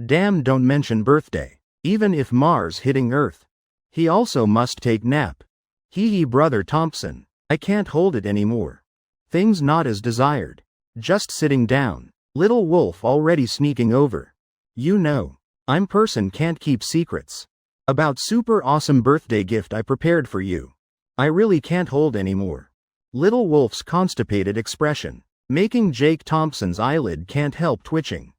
Damn, don't mention birthday. Even if Mars hitting Earth. He also must take nap. Hee brother Thompson. I can't hold it anymore. Things not as desired. Just sitting down. Little Wolf already sneaking over. You know. I'm person can't keep secrets. About super awesome birthday gift I prepared for you. I really can't hold anymore. Little Wolf's constipated expression. Making Jake Thompson's eyelid can't help twitching.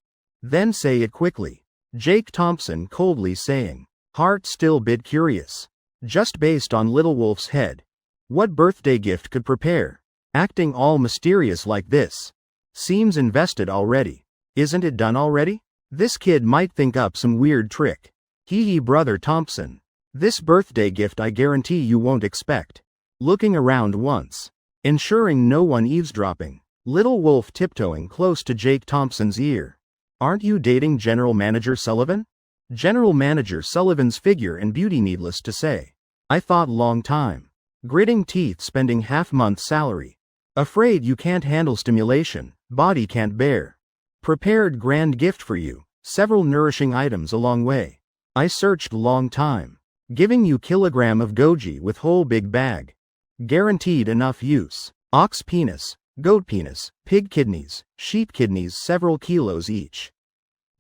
Then say it quickly. Jake Thompson coldly saying. Heart still bit curious. Just based on Little Wolf's head. What birthday gift could prepare? Acting all mysterious like this. Seems invested already. Isn't it done already? This kid might think up some weird trick. Hee brother Thompson. This birthday gift I guarantee you won't expect. Looking around once. Ensuring no one eavesdropping. Little Wolf tiptoeing close to Jake Thompson's ear. Aren't you dating General Manager Sullivan? General Manager Sullivan's figure and beauty needless to say. I thought long time. Gritting teeth spending half-month salary. Afraid you can't handle stimulation, body can't bear. Prepared grand gift for you, several nourishing items a long way. I searched long time. Giving you kilogram of goji with whole big bag. Guaranteed enough use. Ox penis, goat penis, pig kidneys, sheep kidneys several kilos each.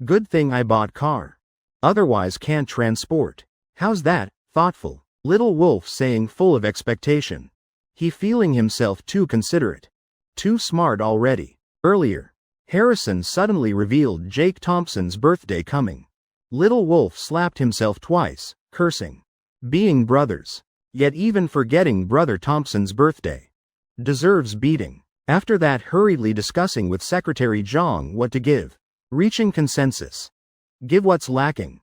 Good thing I bought car. Otherwise can't transport. How's that? Thoughtful. Little Wolf saying full of expectation. He feeling himself too considerate. Too smart already. Earlier. Harrison suddenly revealed Jake Thompson's birthday coming. Little Wolf slapped himself twice, cursing. Being brothers. Yet even forgetting brother Thompson's birthday. Deserves beating. After that hurriedly discussing with Secretary Zhang what to give. Reaching consensus. Give what's lacking.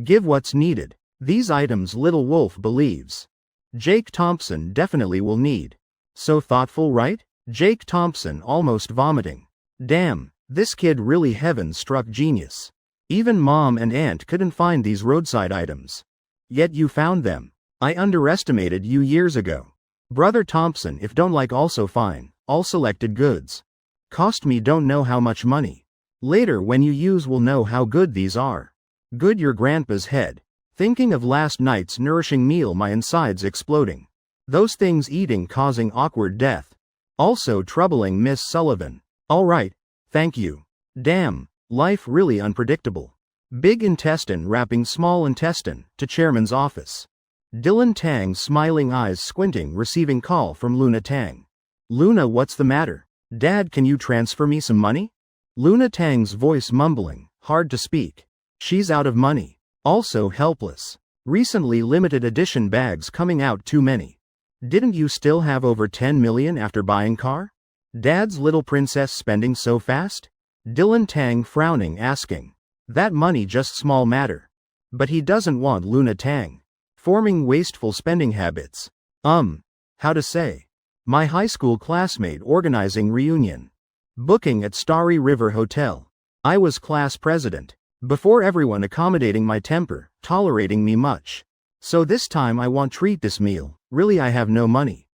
Give what's needed. These items Little Wolf believes. Jake Thompson definitely will need. So thoughtful, right? Jake Thompson almost vomiting. Damn, this kid really heaven-struck genius. Even mom and aunt couldn't find these roadside items. Yet you found them. I underestimated you years ago. Brother Thompson if don't like also fine, all selected goods. Cost me don't know how much money. Later when you use will know how good these are. Good your grandpa's head. Thinking of last night's nourishing meal my insides exploding. Those things eating causing awkward death. Also troubling Miss Sullivan. Alright, thank you. Damn, life really unpredictable. Big intestine wrapping small intestine to chairman's office. Dylan Tang smiling eyes squinting receiving call from Luna Tang. Luna what's the matter? Dad can you transfer me some money? Luna Tang's voice mumbling, hard to speak. She's out of money. Also helpless. Recently limited edition bags coming out too many. Didn't you still have over 10 million after buying car? Dad's little princess spending so fast? Dylan Tang frowning asking. That money just small matter. But he doesn't want Luna Tang. Forming wasteful spending habits. How to say. My high school classmate organizing reunion. Booking at Starry River Hotel. I was class president. Before everyone accommodating my temper, tolerating me much. So this time I want treat this meal, really I have no money.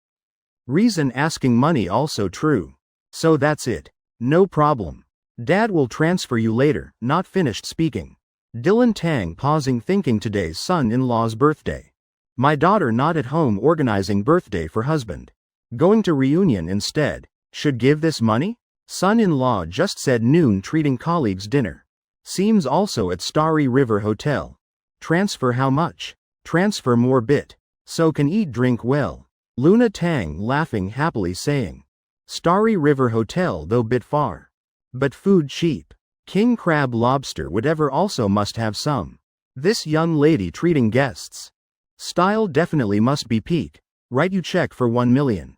Reason asking money also true. So that's it. No problem. Dad will transfer you later, not finished speaking. Dylan Tang pausing thinking today's son-in-law's birthday. My daughter not at home organizing birthday for husband. Going to reunion instead. Should give this money? Son-in-law just said noon treating colleagues dinner. Seems also at Starry River Hotel. Transfer how much? Transfer more bit. So can eat drink well. Luna Tang laughing happily saying. Starry River Hotel though bit far. But food cheap. King crab lobster whatever also must have some. This young lady treating guests. Style definitely must be peak. Right you check for 1 million.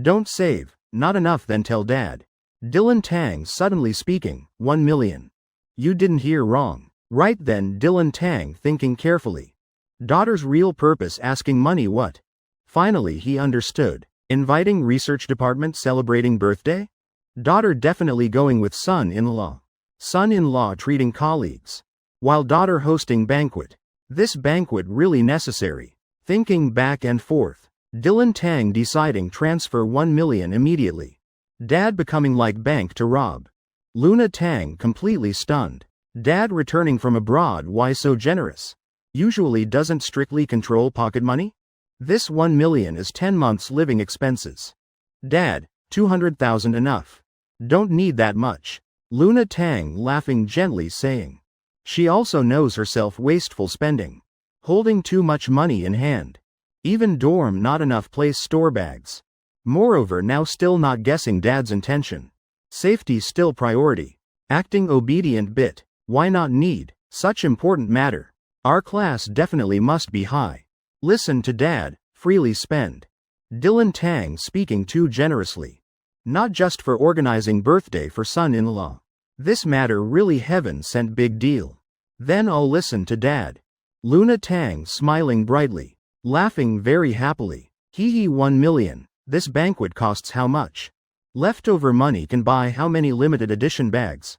Don't save, not enough then tell dad. Dylan Tang suddenly speaking, 1 million. You didn't hear wrong. Right then Dylan Tang thinking carefully. Daughter's real purpose asking money what? Finally he understood. Inviting research department celebrating birthday? Daughter definitely going with son-in-law. Son-in-law treating colleagues. While daughter hosting banquet. This banquet really necessary. Thinking back and forth. Dylan Tang deciding transfer 1 million immediately. Dad becoming like bank to rob. Luna Tang completely stunned. Dad returning from abroad why so generous? Usually doesn't strictly control pocket money? This 1 million is 10 months living expenses. Dad, 200,000 enough. Don't need that much. Luna Tang laughing gently saying. She also knows herself wasteful spending. Holding too much money in hand. Even dorm not enough place store bags. Moreover now still not guessing dad's intention. Safety still priority. Acting obedient bit. Why not need such important matter? Our class definitely must be high. Listen to dad, freely spend. Dylan Tang speaking too generously. Not just for organizing birthday for son-in-law. This matter really heaven sent big deal. Then I'll listen to dad. Luna Tang smiling brightly. Laughing very happily. Hee 1 million, this banquet costs how much? Leftover money can buy how many limited edition bags?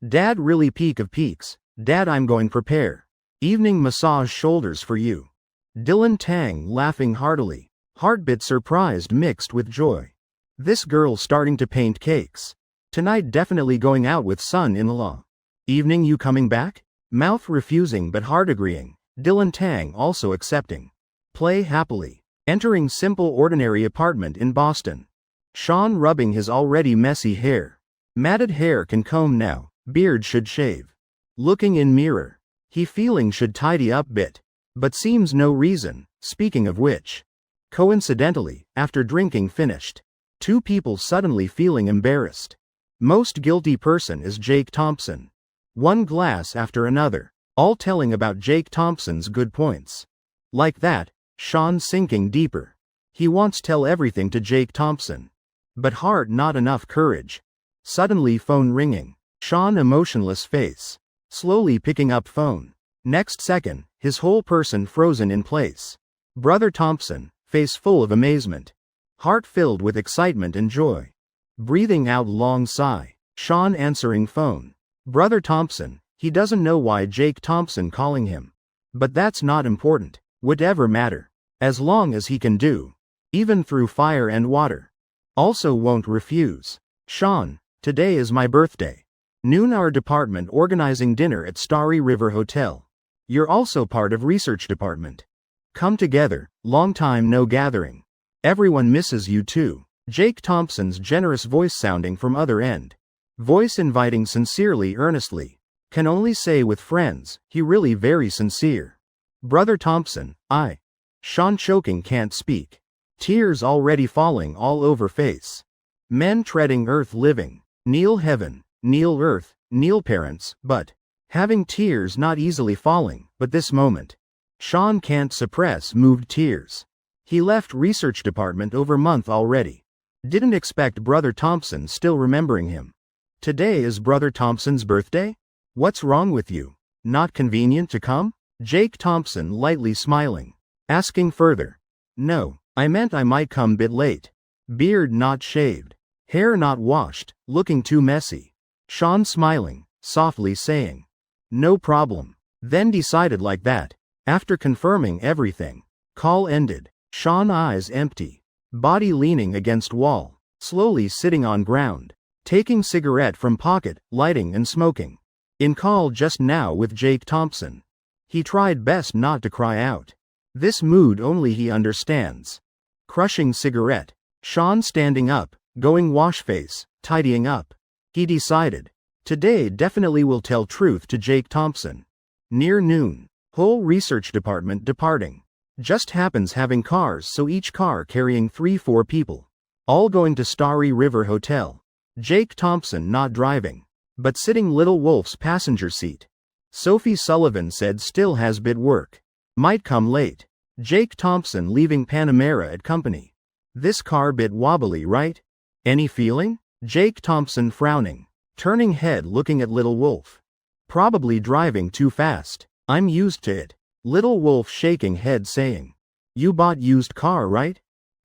Dad really peak of peaks. Dad I'm going prepare. Evening massage shoulders for you. Dylan Tang laughing heartily. Heartbit surprised mixed with joy. This girl starting to paint cakes. Tonight definitely going out with son-in-law. Evening you coming back? Mouth refusing but heart agreeing. Dylan Tang also accepting. Play happily. Entering simple ordinary apartment in Boston. Sean rubbing his already messy hair. Matted hair can comb now. Beard should shave. Looking in mirror. He feeling should tidy up bit. But seems no reason. Speaking of which. Coincidentally, after drinking finished. Two people suddenly feeling embarrassed. Most guilty person is Jake Thompson. One glass after another. All telling about Jake Thompson's good points. Like that, Sean sinking deeper. He wants tell everything to Jake Thompson. But heart not enough courage. Suddenly phone ringing. Sean emotionless face. Slowly picking up phone. Next second, his whole person frozen in place. Brother Thompson, face full of amazement. Heart filled with excitement and joy. Breathing out long sigh. Sean answering phone. Brother Thompson, he doesn't know why Jake Thompson calling him. But that's not important. Whatever matter. As long as he can do. Even through fire and water. Also won't refuse. Sean, today is my birthday. Noon our department organizing dinner at Starry River Hotel. You're also part of research department. Come together, long time no gathering. Everyone misses you too. Jake Thompson's generous voice sounding from other end. Voice inviting sincerely earnestly. Can only say with friends, he really very sincere. Brother Thompson, I. Sean choking can't speak. Tears already falling all over face. Men treading earth living. Kneel heaven, kneel earth, kneel parents, but. Having tears not easily falling, but this moment. Sean can't suppress moved tears. He left research department over month already. Didn't expect Brother Thompson still remembering him. Today is Brother Thompson's birthday? What's wrong with you? Not convenient to come? Jake Thompson lightly smiling. Asking further. No, I meant I might come bit late. Beard not shaved. Hair not washed, looking too messy. Sean smiling, softly saying. No problem. Then decided like that. After confirming everything. Call ended. Sean eyes empty. Body leaning against wall. Slowly sitting on ground. Taking cigarette from pocket, lighting and smoking. In call just now with Jake Thompson. He tried best not to cry out. This mood only he understands. Crushing cigarette. Sean standing up, going wash face, tidying up. He decided. Today definitely will tell truth to Jake Thompson. Near noon. Whole research department departing. Just happens having cars, so each car carrying 3-4 people. All going to Starry River Hotel. Jake Thompson not driving, but sitting Little Wolf's passenger seat. Sophie Sullivan said still has bit work. Might come late. Jake Thompson leaving Panamera at company. This car bit wobbly, right? Any feeling? Jake Thompson frowning. Turning head looking at Little Wolf. Probably driving too fast. I'm used to it. Little Wolf shaking head saying. You bought used car, right?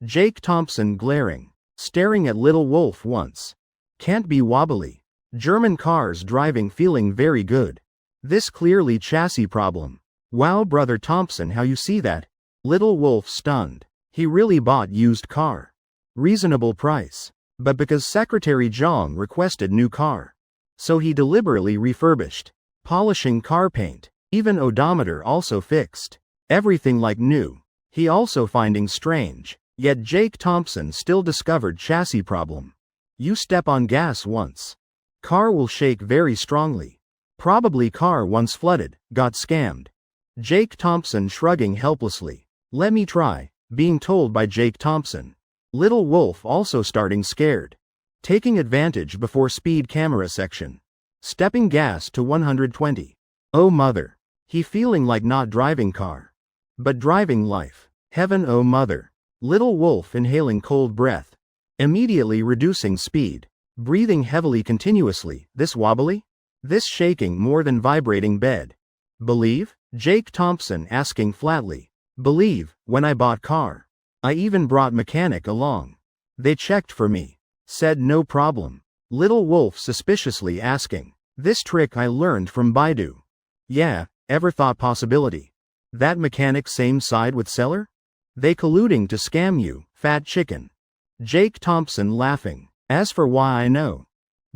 Jake Thompson glaring. Staring at Little Wolf once. Can't be wobbly. German cars driving feeling very good. This clearly chassis problem. Wow, brother Thompson, how you see that? Little Wolf stunned. He really bought used car. Reasonable price. But because Secretary Zhang requested new car. So he deliberately refurbished. Polishing car paint. Even odometer also fixed. Everything like new. He also finding strange. Yet Jake Thompson still discovered chassis problem. You step on gas once. Car will shake very strongly. Probably car once flooded, got scammed. Jake Thompson shrugging helplessly. Let me try, being told by Jake Thompson. Little Wolf also starting scared. Taking advantage before speed camera section. Stepping gas to 120. Oh mother. He feeling like not driving car. But driving life. Heaven oh mother. Little Wolf inhaling cold breath. Immediately reducing speed. Breathing heavily continuously. This wobbly? This shaking more than vibrating bed. Believe? Jake Thompson asking flatly. Believe, when I bought car. I even brought mechanic along. They checked for me. Said no problem. Little Wolf suspiciously asking. This trick I learned from Baidu. Yeah, ever thought possibility? That mechanic same side with seller? They colluding to scam you, fat chicken. Jake Thompson laughing. As for why I know.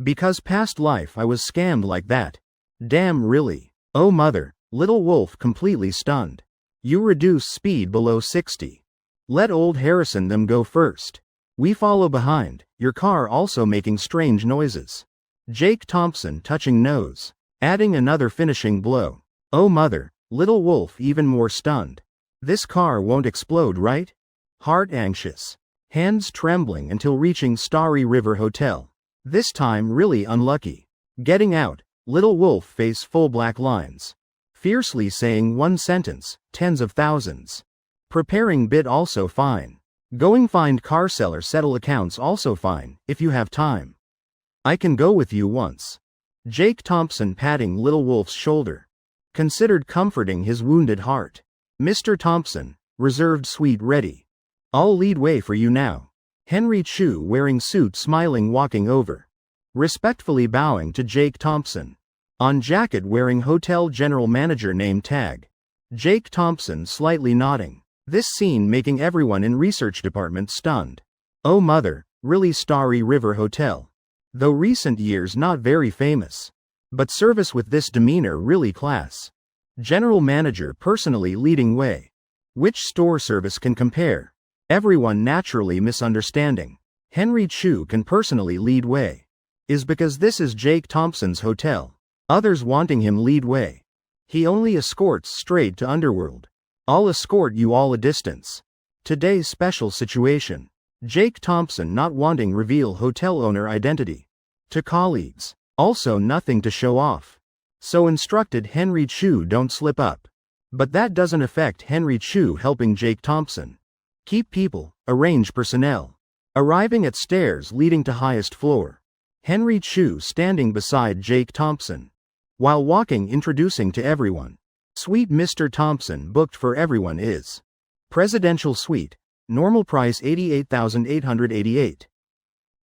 Because past life I was scammed like that. Damn really. Oh mother. Little Wolf completely stunned. You reduce speed below 60. Let old Harrison them go first. We follow behind, your car also making strange noises. Jake Thompson touching nose. Adding another finishing blow. Oh mother. Little Wolf even more stunned. This car won't explode, right? Heart anxious. Hands trembling until reaching Starry River Hotel. This time really unlucky. Getting out, Little Wolf face full black lines. Fiercely saying one sentence, tens of thousands. Preparing bid also fine. Going find car seller settle accounts also fine, if you have time. I can go with you once. Jake Thompson patting Little Wolf's shoulder. Considered comforting his wounded heart. Mr. Thompson, reserved suite ready. I'll lead way for you now. Henry Chu wearing suit smiling walking over. Respectfully bowing to Jake Thompson. On jacket wearing hotel general manager name tag. Jake Thompson slightly nodding. This scene making everyone in research department stunned. Oh mother, really Starry River Hotel. Though recent years not very famous. But service with this demeanor really class. General manager personally leading way. Which store service can compare? Everyone naturally misunderstanding. Henry Chu can personally lead way. Is because this is Jake Thompson's hotel. Others wanting him lead way. He only escorts straight to underworld. I'll escort you all a distance. Today's special situation. Jake Thompson not wanting reveal hotel owner identity. To colleagues. Also nothing to show off. So instructed Henry Chu don't slip up. But that doesn't affect Henry Chu helping Jake Thompson. Keep people, arrange personnel. Arriving at stairs leading to highest floor. Henry Chu standing beside Jake Thompson. While walking introducing to everyone. Sweet Mr. Thompson booked for everyone is. Presidential suite. Normal price 88,888.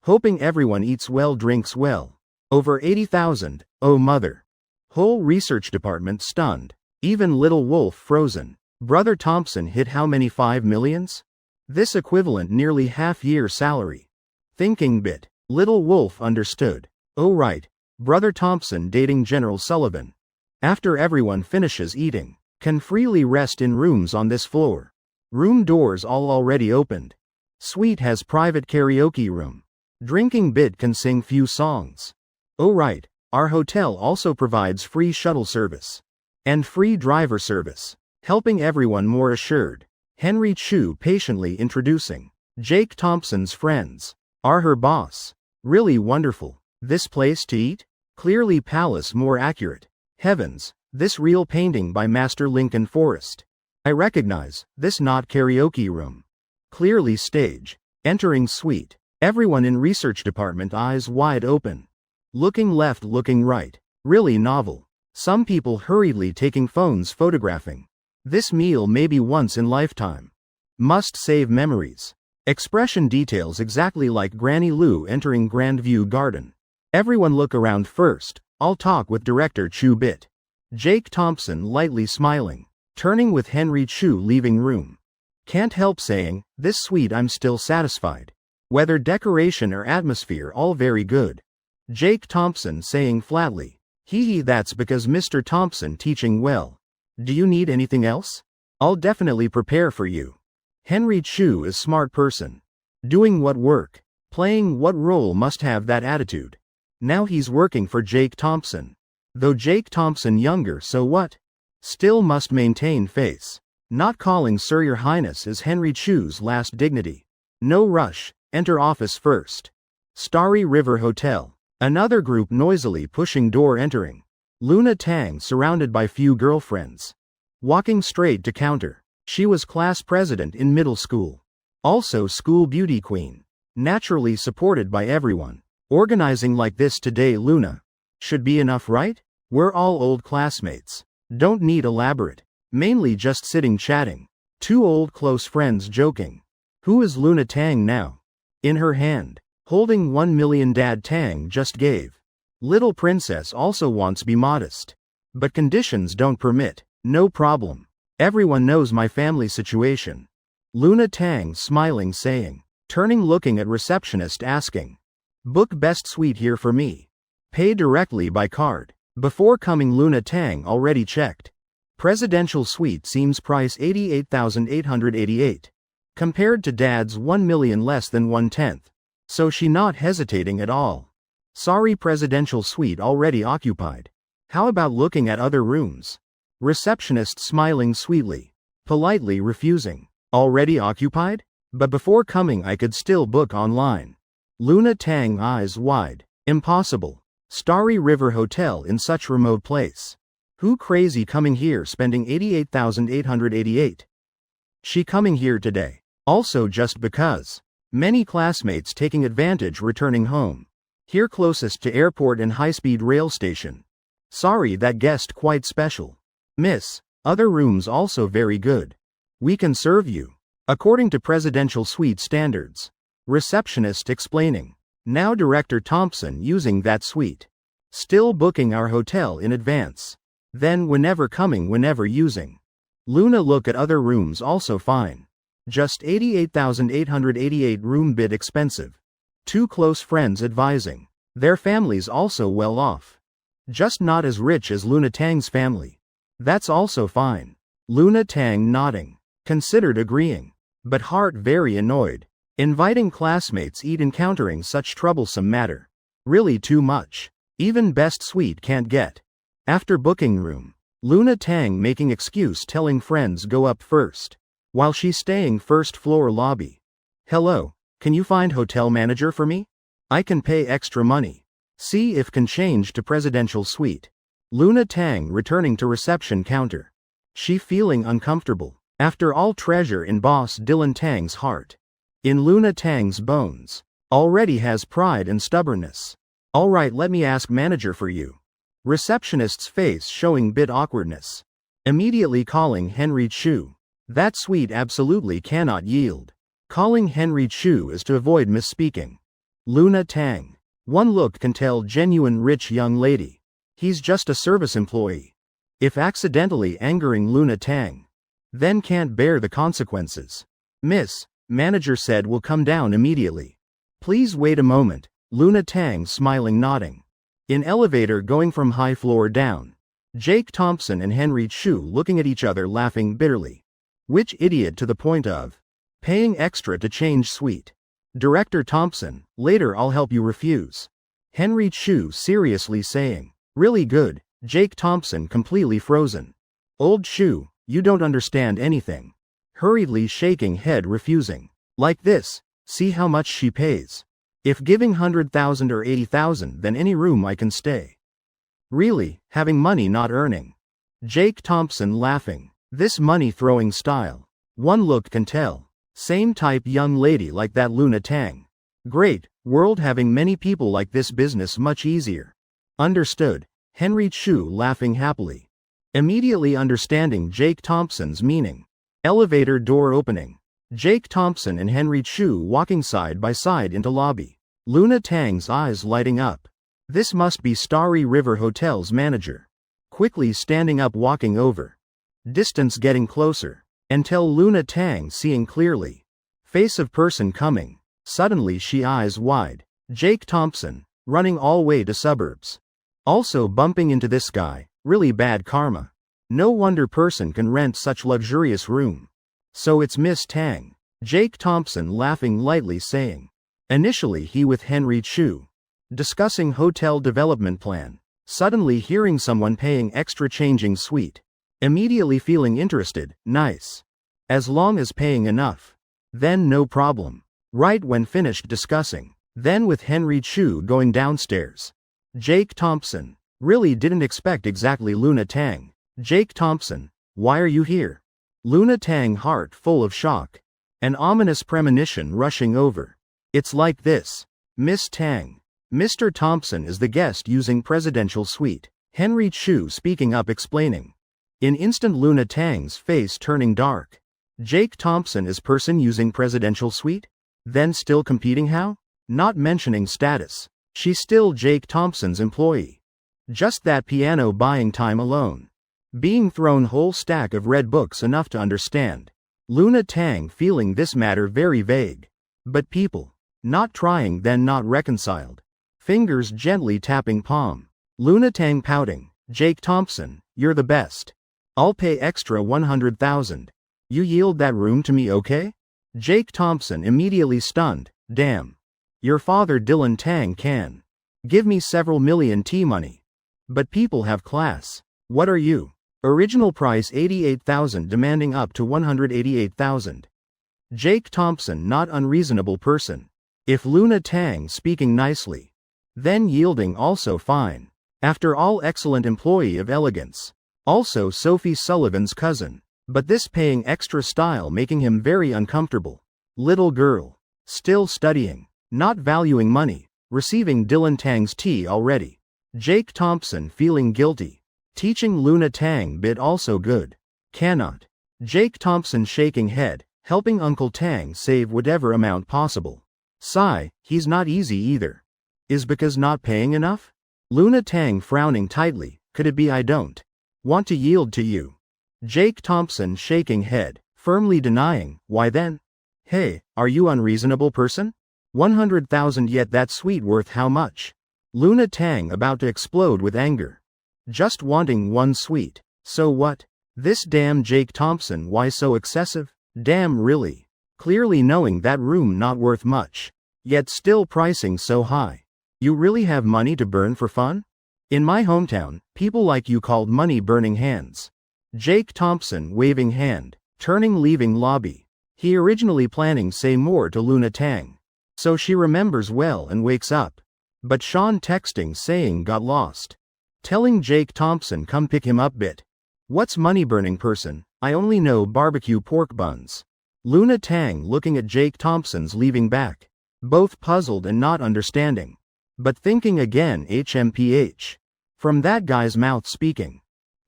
Hoping everyone eats well, drinks well. Over 80,000, oh mother. Whole research department stunned. Even little Wolf frozen. Brother Thompson hit how many 5 millions? This equivalent nearly half-year salary. Thinking bit. Little Wolf understood. Oh right. Brother Thompson dating General Sullivan. After everyone finishes eating, can freely rest in rooms on this floor. Room doors all already opened. Suite has private karaoke room. Drinking bit can sing few songs. Oh right. Our hotel also provides free shuttle service. And free driver service. Helping everyone more assured. Henry Chu patiently introducing. Jake Thompson's friends. Are her boss. Really wonderful. This place to eat? Clearly palace more accurate. Heavens, this real painting by Master Lincoln Forest. I recognize, this not karaoke room. Clearly stage. Entering suite. Everyone in research department eyes wide open. Looking left, looking right. Really novel. Some people hurriedly taking phones photographing. This meal maybe once in lifetime. Must save memories. Expression details exactly like Granny Lou entering Grandview Garden. Everyone look around first. I'll talk with director Chu bit. Jake Thompson lightly smiling. Turning with Henry Chu leaving room. Can't help saying, this suite I'm still satisfied. Whether decoration or atmosphere all very good. Jake Thompson saying flatly. Hee that's because Mr. Thompson teaching well. Do you need anything else? I'll definitely prepare for you. Henry Chu is smart person. Doing what work, playing what role must have that attitude. Now he's working for Jake Thompson. Though Jake Thompson younger so what? Still must maintain face. Not calling Sir Your Highness is Henry Chu's last dignity. No rush, enter office first. Starry River Hotel. Another group noisily pushing door entering. Luna Tang surrounded by few girlfriends. Walking straight to counter. She was class president in middle school. Also school beauty queen. Naturally supported by everyone. Organizing like this today Luna. Should be enough right? We're all old classmates. Don't need elaborate. Mainly just sitting chatting. Two old close friends joking. Who is Luna Tang now? In her hand. Holding 1 million Dad Tang just gave. Little princess also wants be modest. But conditions don't permit. No problem. Everyone knows my family situation. Luna Tang smiling saying. Turning looking at receptionist asking. Book best suite here for me. Pay directly by card. Before coming Luna Tang already checked. Presidential suite seems price 88,888. Compared to Dad's 1 million less than 1/10. So she not hesitating at all. Sorry presidential suite already occupied. How about looking at other rooms? Receptionist smiling sweetly. Politely refusing. Already occupied? But before coming I could still book online. Luna Tang eyes wide. Impossible. Starry River Hotel in such remote place. Who crazy coming here spending 88,888? She coming here today. Also just because. Many classmates taking advantage returning home. Here closest to airport and high-speed rail station. Sorry that guest quite special. Miss, other rooms also very good. We can serve you. According to presidential suite standards. Receptionist explaining. Now Director Thompson using that suite. Still booking our hotel in advance. Then whenever coming whenever using. Luna look at other rooms also fine. Just 88,888 room bit expensive. Two close friends advising. Their families also well off. Just not as rich as Luna Tang's family. That's also fine. Luna Tang nodding. Considered agreeing. But heart very annoyed. Inviting classmates eat encountering such troublesome matter. Really too much. Even best suite can't get. After booking room. Luna Tang making excuse telling friends go up first. While she's staying first floor lobby. Hello, can you find hotel manager for me? I can pay extra money. See if can change to presidential suite. Luna Tang returning to reception counter. She feeling uncomfortable. After all treasure in boss Dylan Tang's heart. In Luna Tang's bones. Already has pride and stubbornness. Alright let me ask manager for you. Receptionist's face showing bit awkwardness. Immediately calling Henry Chu. That suite absolutely cannot yield. Calling Henry Chu is to avoid misspeaking. Luna Tang. One look can tell genuine rich young lady. He's just a service employee. If accidentally angering Luna Tang, then can't bear the consequences. Miss, manager said will come down immediately. Please wait a moment, Luna Tang smiling nodding. In elevator going from high floor down. Jake Thompson and Henry Chu looking at each other laughing bitterly. Which idiot to the point of paying extra to change suite. Director Thompson, later I'll help you refuse. Henry Chu seriously saying, really good. Jake Thompson completely frozen. Old Chu, you don't understand anything. Hurriedly shaking head refusing. Like this, see how much she pays. If giving 100,000 or 80,000 then any room I can stay. Really, having money not earning. Jake Thompson laughing. This money throwing style. One look can tell. Same type young lady like that Luna Tang. Great, world having many people like this business much easier. Understood. Henry Chu laughing happily. Immediately understanding Jake Thompson's meaning. Elevator door opening. Jake Thompson and Henry Chu walking side by side into lobby. Luna Tang's eyes lighting up. This must be Starry River Hotel's manager. Quickly standing up walking over. Distance getting closer. Until Luna Tang seeing clearly. Face of person coming. Suddenly she eyes wide. Jake Thompson, running all way to suburbs. Also bumping into this guy, really bad karma. No wonder person can rent such luxurious room. So it's Miss Tang. Jake Thompson laughing lightly saying. Initially he with Henry Chu. Discussing hotel development plan. Suddenly hearing someone paying extra changing suite. Immediately feeling interested, nice. As long as paying enough. Then no problem. Right when finished discussing. Then with Henry Chu going downstairs. Jake Thompson. Really didn't expect exactly Luna Tang. Jake Thompson. Why are you here? Luna Tang heart full of shock. An ominous premonition rushing over. It's like this. Miss Tang. Mr. Thompson is the guest using presidential suite. Henry Chu speaking up explaining. In instant Luna Tang's face turning dark. Jake Thompson is person using presidential suite? Then still competing how? Not mentioning status. She's still Jake Thompson's employee. Just that piano buying time alone. Being thrown whole stack of red books enough to understand. Luna Tang feeling this matter very vague. But people. Not trying then not reconciled. Fingers gently tapping palm. Luna Tang pouting. Jake Thompson, you're the best. I'll pay extra 100,000. You yield that room to me okay? Jake Thompson immediately stunned. Damn. Your father Dylan Tang can give me several million T-money. But people have class. What are you? Original price 88,000 demanding up to 188,000. Jake Thompson not unreasonable person. If Luna Tang speaking nicely. Then yielding also fine. After all excellent employee of elegance. Also Sophie Sullivan's cousin. But this paying extra style making him very uncomfortable. Little girl. Still studying. Not valuing money. Receiving Dylan Tang's tea already. Jake Thompson feeling guilty. Teaching Luna Tang bit also good. Cannot. Jake Thompson shaking head. Helping Uncle Tang save whatever amount possible. Sigh, he's not easy either. Is because not paying enough? Luna Tang frowning tightly. Could it be I don't want to yield to you? Jake Thompson shaking head. Firmly denying. Why then? Hey, are you unreasonable person? 100,000 yet that suite worth how much? Luna Tang about to explode with anger. Just wanting one suite. So what? This damn Jake Thompson why so excessive? Damn really. Clearly knowing that room not worth much. Yet still pricing so high. You really have money to burn for fun? In my hometown, people like you called money burning hands. Jake Thompson waving hand. Turning leaving lobby. He originally planning say more to Luna Tang. So she remembers well and wakes up. But Sean texting saying got lost. Telling Jake Thompson come pick him up bit. What's money burning person? I only know barbecue pork buns. Luna Tang looking at Jake Thompson's leaving back. Both puzzled and not understanding. But thinking again HMPH. From that guy's mouth speaking.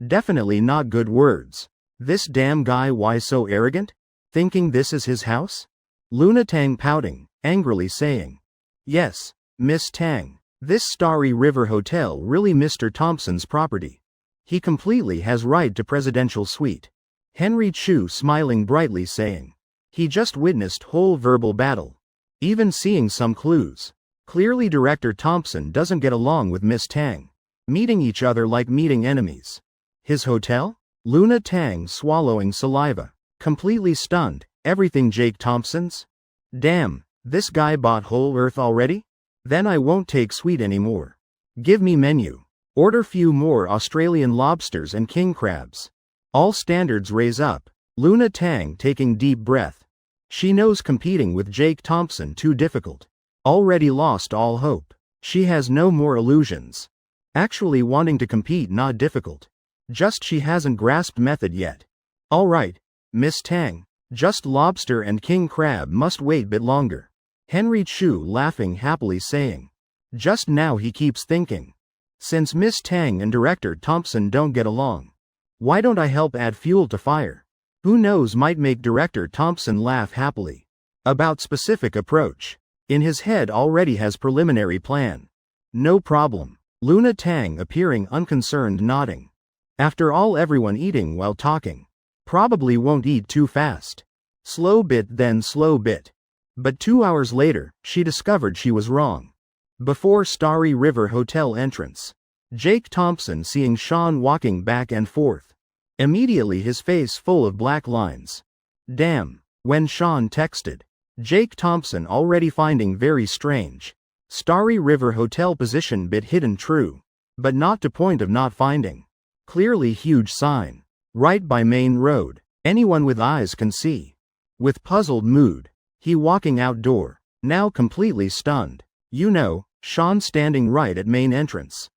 Definitely not good words. This damn guy, why so arrogant? Thinking this is his house? Luna Tang pouting, angrily saying. Yes, Miss Tang. This Starry River Hotel really Mr. Thompson's property. He completely has right to presidential suite. Henry Chu smiling brightly saying. He just witnessed whole verbal battle. Even seeing some clues. Clearly Director Thompson doesn't get along with Miss Tang. Meeting each other like meeting enemies. His hotel? Luna Tang swallowing saliva. Completely stunned. Everything Jake Thompson's? Damn, this guy bought whole earth already? Then I won't take sweet anymore. Give me menu. Order few more Australian lobsters and king crabs. All standards raise up. Luna Tang taking deep breath. She knows competing with Jake Thompson too difficult. Already lost all hope. She has no more illusions. Actually wanting to compete not difficult. Just she hasn't grasped method yet. Alright, Miss Tang. Just lobster and king crab must wait bit longer. Henry Chu laughing happily saying. Just now he keeps thinking. Since Miss Tang and Director Thompson don't get along, why don't I help add fuel to fire? Who knows, might make Director Thompson laugh happily. About specific approach. In his head already has preliminary plan. No problem. Luna Tang appearing unconcerned nodding. After all, everyone eating while talking. Probably won't eat too fast. Slow bit then slow bit. But 2 hours later, she discovered she was wrong. Before Starry River Hotel entrance. Jake Thompson seeing Sean walking back and forth. Immediately his face full of black lines. Damn, when Sean texted. Jake Thompson already finding very strange. Starry River Hotel position bit hidden true. But not to point of not finding. Clearly huge sign. Right by main road. Anyone with eyes can see. With puzzled mood. He walking outdoor. Now completely stunned. You know, Sean standing right at main entrance.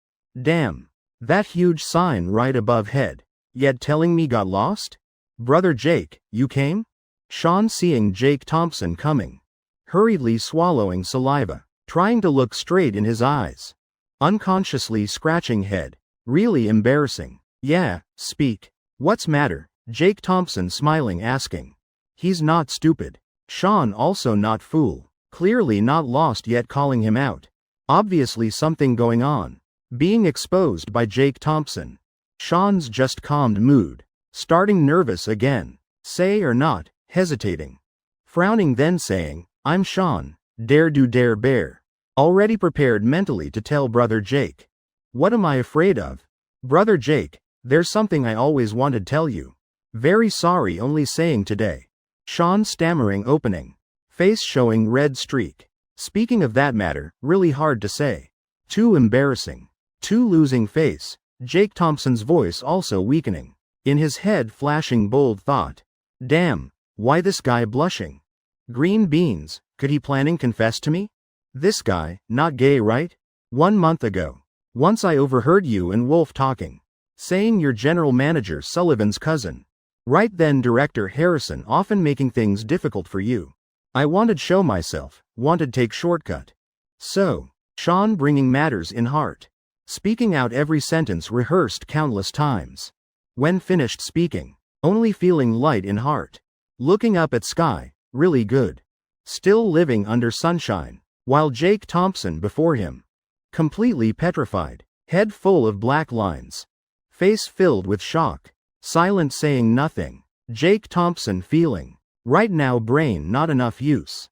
Damn. That huge sign right above head. Yet telling me got lost? Brother Jake, you came? Sean seeing Jake Thompson coming. Hurriedly swallowing saliva. Trying to look straight in his eyes. Unconsciously scratching head. Really embarrassing. Yeah, speak. What's matter? Jake Thompson smiling asking. He's not stupid. Sean also not fool. Clearly not lost yet calling him out. Obviously something going on. Being exposed by Jake Thompson. Sean's just calmed mood. Starting nervous again. Say or not, hesitating. Frowning then saying, I'm Sean, dare do dare bear. Already prepared mentally to tell Brother Jake. What am I afraid of? Brother Jake, there's something I always wanted to tell you. Very sorry, only saying today. Sean stammering opening. Face showing red streak. Speaking of that matter, really hard to say. Too embarrassing. Too losing face. Jake Thompson's voice also weakening. In his head flashing bold thought. Damn, why this guy blushing? Green beans, could he planning confess to me? This guy, not gay right? 1 month ago. Once I overheard you and Wolf talking. Saying you're General Manager Sullivan's cousin. Right then Director Harrison often making things difficult for you. I wanted show myself, wanted take shortcut. So, Sean bringing matters in heart. Speaking out every sentence rehearsed countless times. When finished speaking, only feeling light in heart. Looking up at sky, really good. Still living under sunshine, while Jake Thompson before him. Completely petrified, head full of black lines. Face filled with shock. Silent saying nothing. Jake Thompson feeling. Right now brain not enough use.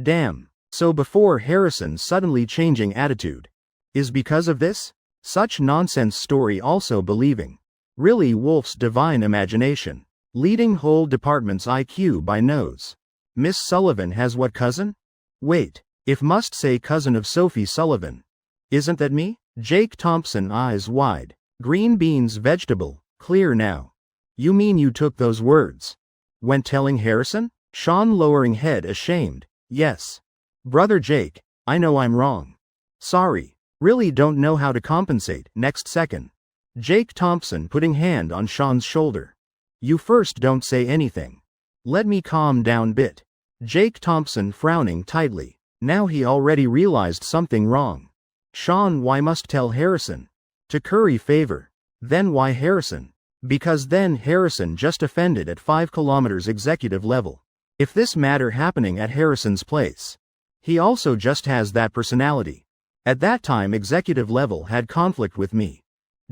Damn. So before Harrison suddenly changing attitude. Is because of this? Such nonsense story also believing. Really Wolf's divine imagination. Leading whole department's IQ by nose. Miss Sullivan has what cousin? Wait. If must say cousin of Sophie Sullivan. Isn't that me? Jake Thompson eyes wide. Green beans vegetable. Clear now. You mean you took those words? When telling Harrison? Sean lowering head ashamed. Yes. Brother Jake, I know I'm wrong. Sorry. Really don't know how to compensate. Next second. Jake Thompson putting hand on Sean's shoulder. You first don't say anything. Let me calm down bit. Jake Thompson frowning tightly. Now he already realized something wrong. Sean why must tell Harrison? To curry favor. Then why Harrison? Because then Harrison just offended at 5 kilometers executive level. If this matter happening at Harrison's place. He also just has that personality. At that time executive level had conflict with me.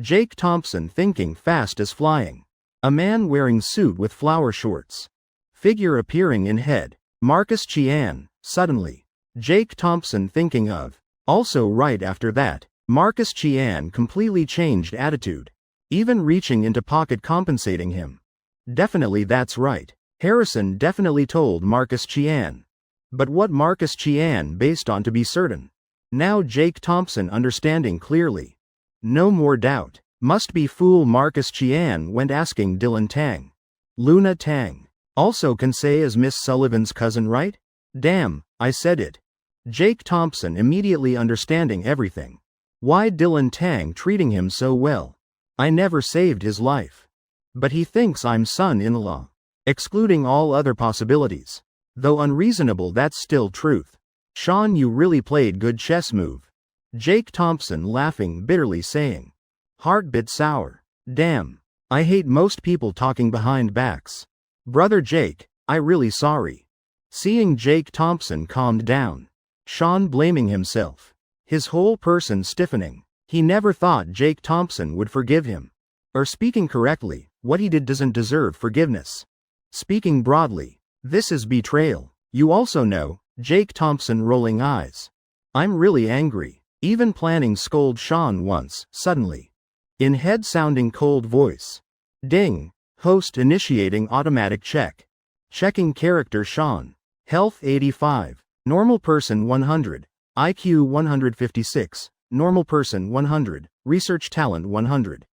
Jake Thompson thinking fast as flying. A man wearing suit with flower shorts. Figure appearing in head. Marcus Chian, suddenly. Jake Thompson thinking of. Also right after that, Marcus Chian completely changed attitude. Even reaching into pocket compensating him. Definitely that's right. Harrison definitely told Marcus Chian. But what Marcus Chian based on to be certain? Now Jake Thompson understanding clearly. No more doubt. Must be fool Marcus Chian went asking Dylan Tang. Luna Tang. Also can say as Miss Sullivan's cousin right? Damn, I said it. Jake Thompson immediately understanding everything. Why Dylan Tang treating him so well? I never saved his life. But he thinks I'm son-in-law. Excluding all other possibilities. Though unreasonable that's still truth. Sean you really played good chess move. Jake Thompson laughing bitterly saying. Heart bit sour. Damn. I hate most people talking behind backs. Brother Jake, I really sorry. Seeing Jake Thompson calmed down. Sean blaming himself. His whole person stiffening. He never thought Jake Thompson would forgive him. Or speaking correctly, what he did doesn't deserve forgiveness. Speaking broadly, this is betrayal. You also know, Jake Thompson rolling eyes. I'm really angry. Even planning scold Sean once, suddenly. In head sounding cold voice. Ding. Host initiating automatic check. Checking character Sean. Health 85. Normal person 100. IQ 156. Normal person 100. Research talent 100.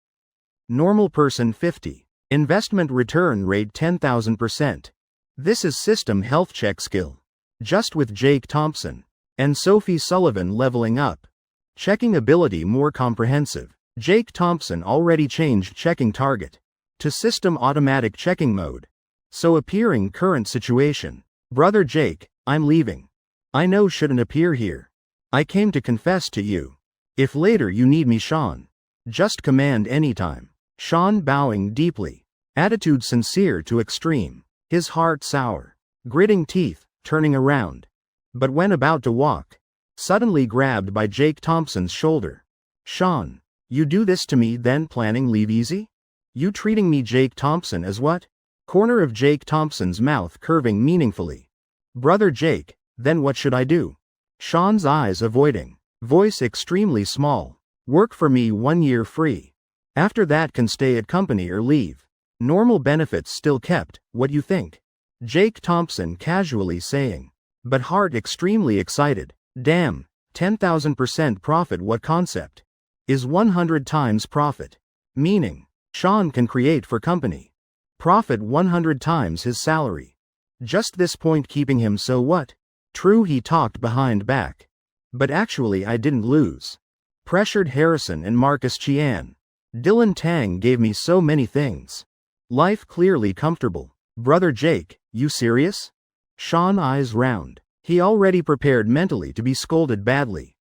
Normal person 50. Investment return rate 10,000%. This is system health check skill. Just with Jake Thompson. And Sophie Sullivan leveling up. Checking ability more comprehensive. Jake Thompson already changed checking target. To system automatic checking mode. So appearing current situation. Brother Jake, I'm leaving. I know shouldn't appear here. I came to confess to you. If later you need me Sean. Just command anytime. Sean bowing deeply. Attitude sincere to extreme. His heart sour. Gritting teeth, turning around. But when about to walk. Suddenly grabbed by Jake Thompson's shoulder. Sean, you do this to me then planning leave easy? You treating me Jake Thompson as what? Corner of Jake Thompson's mouth curving meaningfully. Brother Jake, then what should I do? Sean's eyes avoiding. Voice extremely small. Work for me 1 year free. After that can stay at company or leave. Normal benefits still kept, what you think? Jake Thompson casually saying. But heart extremely excited. Damn, 10,000% profit what concept? Is 100 times profit. Meaning, Sean can create for company. Profit 100 times his salary. Just this point keeping him so what? True he talked behind back. But actually I didn't lose. Pressured Harrison and Marcus Chian. Dylan Tang gave me so many things. Life clearly comfortable. Brother Jake, you serious? Sean eyes round. He already prepared mentally to be scolded badly.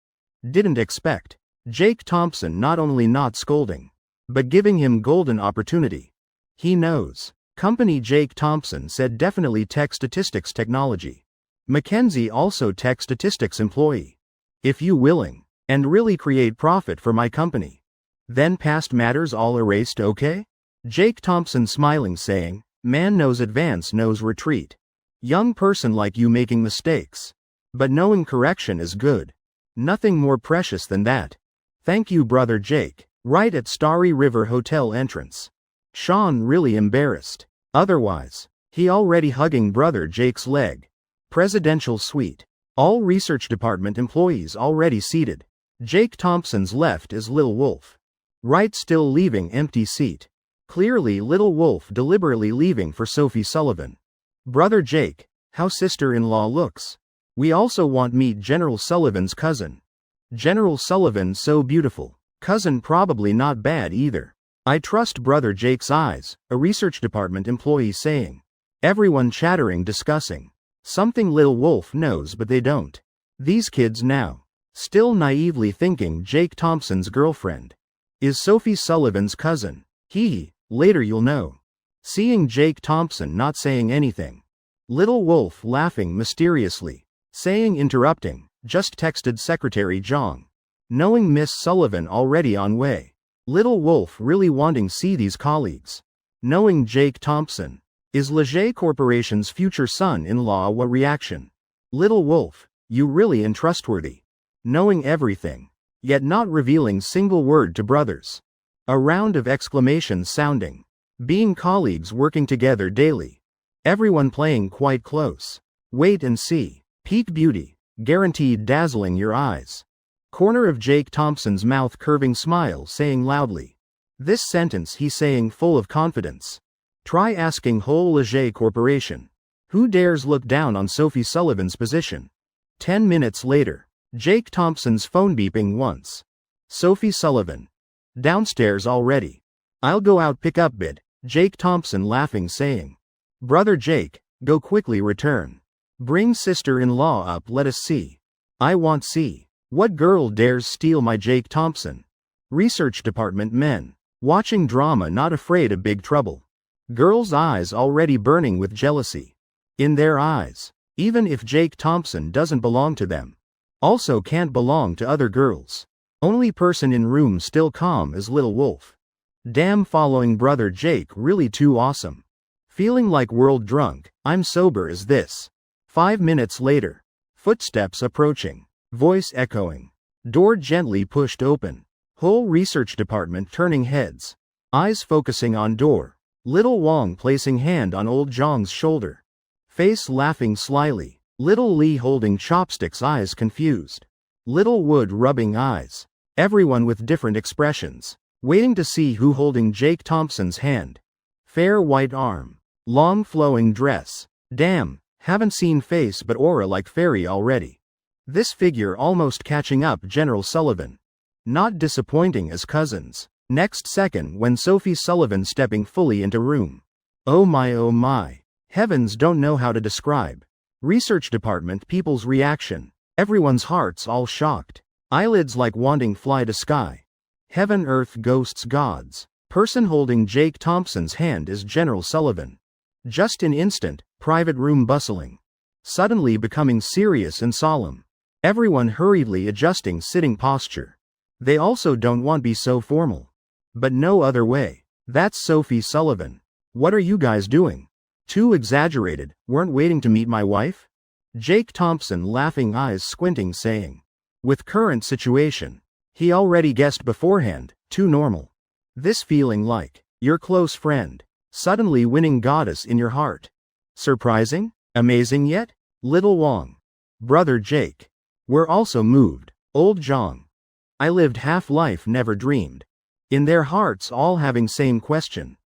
Didn't expect. Jake Thompson not only not scolding, but giving him golden opportunity. He knows. Company Jake Thompson said definitely tech statistics technology. Mackenzie also tech statistics employee. If you willing, and really create profit for my company. Then past matters all erased okay? Jake Thompson smiling saying, man knows advance knows retreat. Young person like you making mistakes. But knowing correction is good. Nothing more precious than that. Thank you brother Jake. Right at Starry River Hotel entrance. Sean really embarrassed. Otherwise, he already hugging brother Jake's leg. Presidential suite. All research department employees already seated. Jake Thompson's left is Lil Wolf. Right still leaving empty seat. Clearly Little Wolf deliberately leaving for Sophie Sullivan. Brother Jake, how sister-in-law looks. We also want meet General Sullivan's cousin. General Sullivan so beautiful. Cousin probably not bad either. I trust brother Jake's eyes, a research department employee saying. Everyone chattering discussing. Something Lil Wolf knows but they don't. These kids now. Still naively thinking Jake Thompson's girlfriend. Is Sophie Sullivan's cousin. Later you'll know. Seeing Jake Thompson not saying anything. Little Wolf laughing mysteriously. Saying interrupting, just texted Secretary Jong. Knowing Miss Sullivan already on way. Little Wolf really wanting see these colleagues. Knowing Jake Thompson. Is Leger Corporation's future son-in-law what reaction? Little Wolf, you really untrustworthy. Knowing everything. Yet not revealing single word to brothers. A round of exclamations sounding. Being colleagues working together daily. Everyone playing quite close. Wait and see. Peak beauty. Guaranteed dazzling your eyes. Corner of Jake Thompson's mouth curving smile saying loudly. This sentence he saying full of confidence. Try asking whole Leger Corporation. Who dares look down on Sophie Sullivan's position? 10 minutes later. Jake Thompson's phone beeping once. Sophie Sullivan. Downstairs already. I'll go out pick up bit. Jake Thompson laughing saying. Brother Jake, go quickly return. Bring sister-in-law up let us see. I want see. What girl dares steal my Jake Thompson? Research department men. Watching drama not afraid of big trouble. Girls' eyes already burning with jealousy. In their eyes. Even if Jake Thompson doesn't belong to them. Also can't belong to other girls. Only person in room still calm is Little Wolf. Damn following brother Jake really too awesome. Feeling like world drunk, I'm sober as this. 5 minutes later. Footsteps approaching. Voice echoing. Door gently pushed open. Whole research department turning heads. Eyes focusing on door. Little Wong placing hand on old Zhang's shoulder. Face laughing slyly. Little Lee holding chopsticks eyes confused. Little Wood rubbing eyes. Everyone with different expressions. Waiting to see who holding Jake Thompson's hand. Fair white arm. Long flowing dress. Damn, haven't seen face but aura like fairy already. This figure almost catching up General Sullivan. Not disappointing as cousins. Next second when Sophie Sullivan stepping fully into room. Oh my. Heavens don't know how to describe. Research department people's reaction. Everyone's hearts all shocked. Eyelids like wanting fly to sky. Heaven earth ghosts gods. Person holding Jake Thompson's hand is General Sullivan. Just an instant, private room bustling. Suddenly becoming serious and solemn. Everyone hurriedly adjusting sitting posture. They also don't want be so formal. But no other way. That's Sophie Sullivan. What are you guys doing? Too exaggerated, weren't waiting to meet my wife? Jake Thompson laughing eyes squinting saying. With current situation. He already guessed beforehand, too normal. This feeling like, your close friend. Suddenly winning goddess in your heart. Surprising? Amazing yet? Little Wong. Brother Jake. We're also moved. Old Zhang. I lived half life never dreamed. In their hearts all having same question.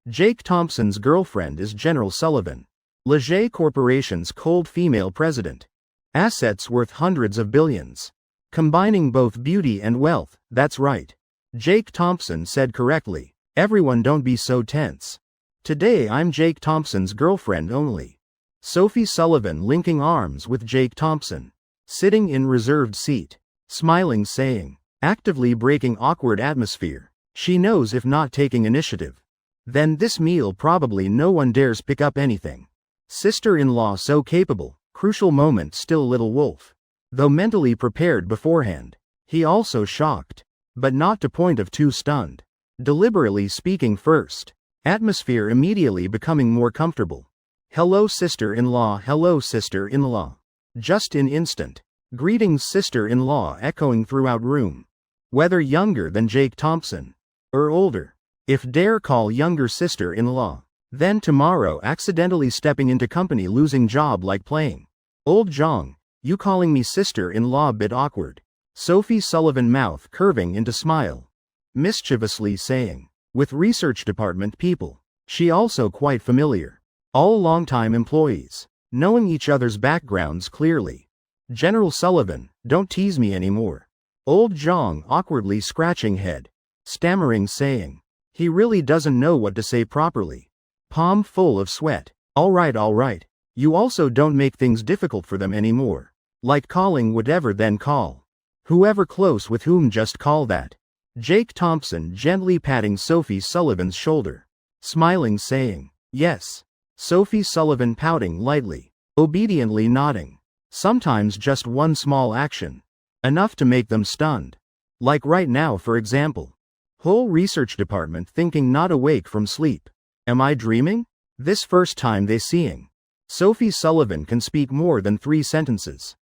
Jake Thompson's girlfriend is General Sullivan. Leger Corporation's cold female president. Assets worth hundreds of billions. Combining both beauty and wealth, that's right. Jake Thompson said correctly. Everyone don't be so tense. Today I'm Jake Thompson's girlfriend only. Sophie Sullivan linking arms with Jake Thompson. Sitting in reserved seat. Smiling saying. Actively breaking awkward atmosphere. She knows if not taking initiative. Then this meal probably no one dares pick up anything. Sister-in-law so capable, crucial moment still Little Wolf. Though mentally prepared beforehand. He also shocked. But not to point of too stunned. Deliberately speaking first. Atmosphere immediately becoming more comfortable. Hello sister-in-law, hello sister-in-law. Just in instant. Greetings sister-in-law echoing throughout room. Whether younger than Jake Thompson. Or older. If dare call younger sister-in-law. Then tomorrow accidentally stepping into company losing job like playing. Old Zhang, you calling me sister-in-law bit awkward. Sophie Sullivan mouth curving into smile. Mischievously saying. With research department people. She also quite familiar. All longtime employees. Knowing each other's backgrounds clearly. General Sullivan, don't tease me anymore. Old Zhang awkwardly scratching head. Stammering saying. He really doesn't know what to say properly. Palm full of sweat. Alright. You also don't make things difficult for them anymore. Like calling whatever then call. Whoever close with whom just call that. Jake Thompson gently patting Sophie Sullivan's shoulder. smiling saying, "Yes." Sophie Sullivan pouting lightly, obediently nodding. Sometimes just one small action, enough to make them stunned. Like right now for example. Whole research department thinking not awake from sleep. Am I dreaming? This first time they seeing. Sophie Sullivan can speak more than 3 sentences.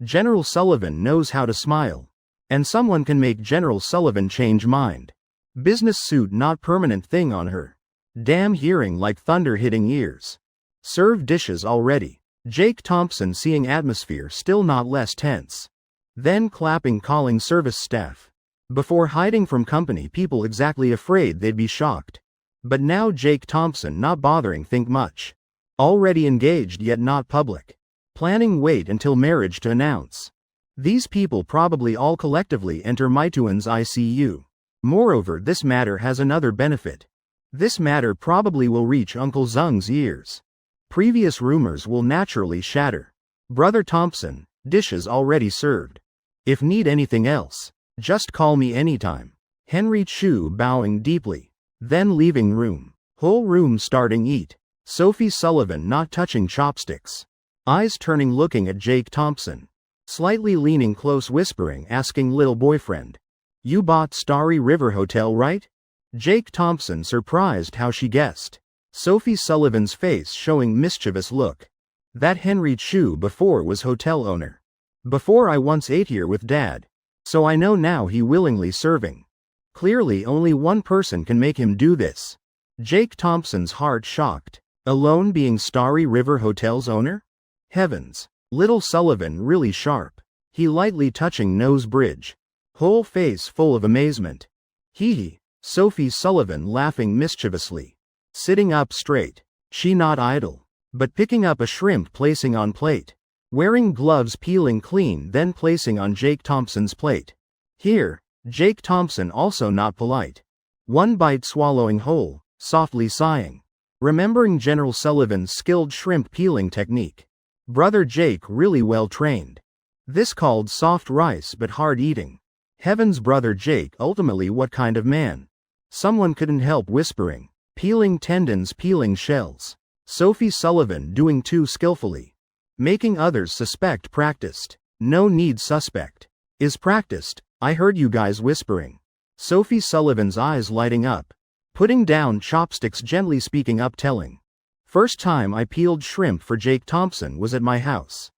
General Sullivan knows how to smile. And someone can make General Sullivan change mind. Business suit not permanent thing on her. Damn hearing like thunder hitting ears. Serve dishes already. Jake Thompson seeing atmosphere still not less tense. Then clapping calling service staff. Before hiding from company people exactly afraid they'd be shocked. But now Jake Thompson not bothering think much. Already engaged yet not public. Planning wait until marriage to announce. These people probably all collectively enter Maituan's ICU. Moreover, this matter has another benefit. This matter probably will reach Uncle Zung's ears. Previous rumors will naturally shatter. Brother Thompson, dishes already served. If need anything else, just call me anytime. Henry Chu bowing deeply. Then leaving room. Whole room starting eat. Sophie Sullivan not touching chopsticks. Eyes turning looking at Jake Thompson. Slightly leaning close whispering asking little boyfriend. You bought Starry River Hotel right? Jake Thompson surprised how she guessed. Sophie Sullivan's face showing mischievous look. That Henry Chu before was hotel owner. Before I once ate here with dad. So I know now he willingly serving. Clearly only one person can make him do this. Jake Thompson's heart shocked. Alone being Starry River Hotel's owner? Heavens. Little Sullivan really sharp. He lightly touching nose bridge. Whole face full of amazement. Hee. Sophie Sullivan laughing mischievously. Sitting up straight. She not idle. But picking up a shrimp placing on plate. Wearing gloves peeling clean then placing on Jake Thompson's plate. Here, Jake Thompson also not polite. One bite swallowing whole, softly sighing. Remembering General Sullivan's skilled shrimp peeling technique. Brother Jake really well trained. This called soft rice but hard eating. Heavens, brother Jake ultimately what kind of man? Someone couldn't help whispering. Peeling tendons, peeling shells. Sophie Sullivan doing too skillfully. Making others suspect practiced. No need suspect. Is practiced, I heard you guys whispering. Sophie Sullivan's eyes lighting up. Putting down chopsticks gently speaking up telling. First time I peeled shrimp for Jake Thompson was at my house.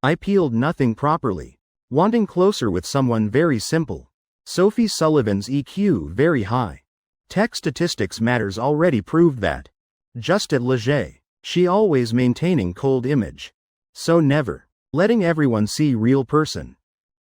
I peeled nothing properly. Wanting closer with someone very simple. Sophie Sullivan's EQ very high. Tech statistics matters already proved that. Just at Leger, she always maintaining cold image. So never letting everyone see real person.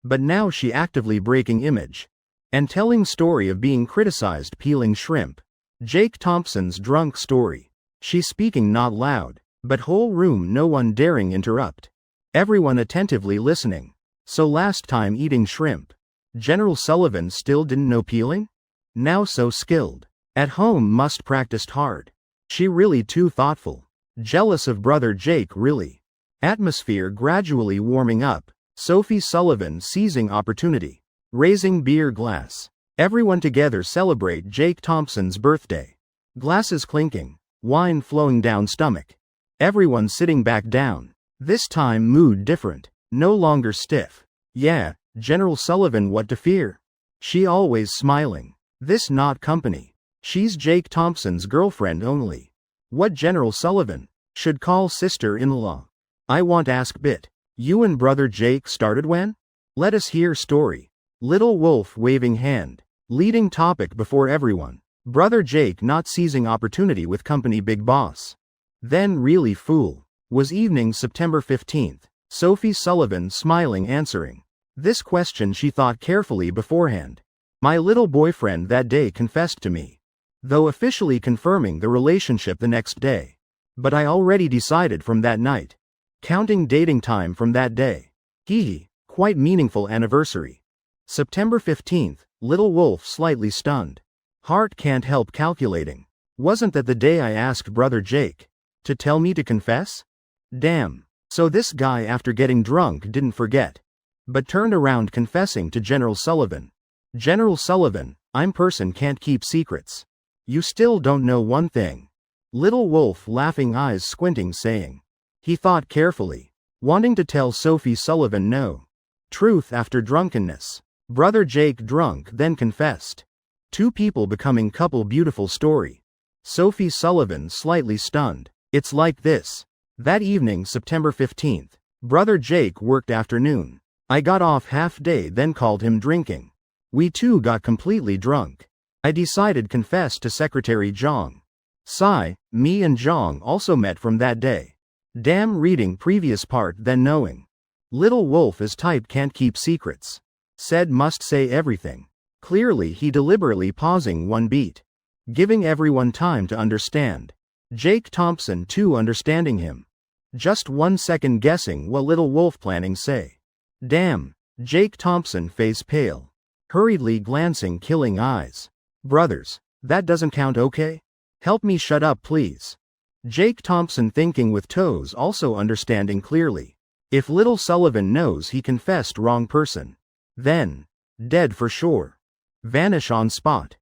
But now she actively breaking image. And telling story of being criticized peeling shrimp. Jake Thompson's drunk story. She speaking not loud, but whole room no one daring interrupt. Everyone attentively listening. So last time eating shrimp. General Sullivan still didn't know peeling? Now so skilled. At home must practiced hard. She really too thoughtful. Jealous of brother Jake really. Atmosphere gradually warming up. Sophie Sullivan seizing opportunity. Raising beer glass. Everyone together celebrate Jake Thompson's birthday. Glasses clinking. Wine flowing down stomach. Everyone sitting back down. This time mood different. No longer stiff. Yeah, General Sullivan what to fear? She always smiling. This not company. She's Jake Thompson's girlfriend only. What General Sullivan? Should call sister-in-law. I want ask bit. You and brother Jake started when? Let us hear story. Little Wolf waving hand. Leading topic before everyone. Brother Jake not seizing opportunity with company big boss. Then really fool. Was evening September 15th. Sophie Sullivan smiling answering. This question she thought carefully beforehand. My little boyfriend that day confessed to me. Though officially confirming the relationship the next day. But I already decided from that night. Counting dating time from that day. Quite meaningful anniversary. September 15th, Little Wolf slightly stunned. Heart can't help calculating. Wasn't that the day I asked brother Jake to tell me to confess? Damn. So this guy after getting drunk didn't forget. But turned around confessing to General Sullivan. General Sullivan, I'm person can't keep secrets. You still don't know one thing. Little Wolf laughing eyes squinting saying. He thought carefully, wanting to tell Sophie Sullivan no. Truth after drunkenness. Brother Jake drunk then confessed. Two people becoming couple beautiful story. Sophie Sullivan slightly stunned. It's like this. That evening September 15th. Brother Jake worked afternoon. I got off half day then called him drinking. We two got completely drunk. I decided confess to Secretary Zhang. Sigh, me and Zhang also met from that day. Damn reading previous part then knowing. Little Wolf is type can't keep secrets. Said must say everything. Clearly he deliberately pausing one beat. Giving everyone time to understand. Jake Thompson too understanding him. Just 1 second guessing what Little Wolf planning say. Damn, Jake Thompson face pale. Hurriedly glancing killing eyes. Brothers, that doesn't count okay? Help me shut up please. Jake Thompson thinking with toes also understanding clearly. If Little Sullivan knows he confessed wrong person. Then. Dead for sure. Vanish on spot.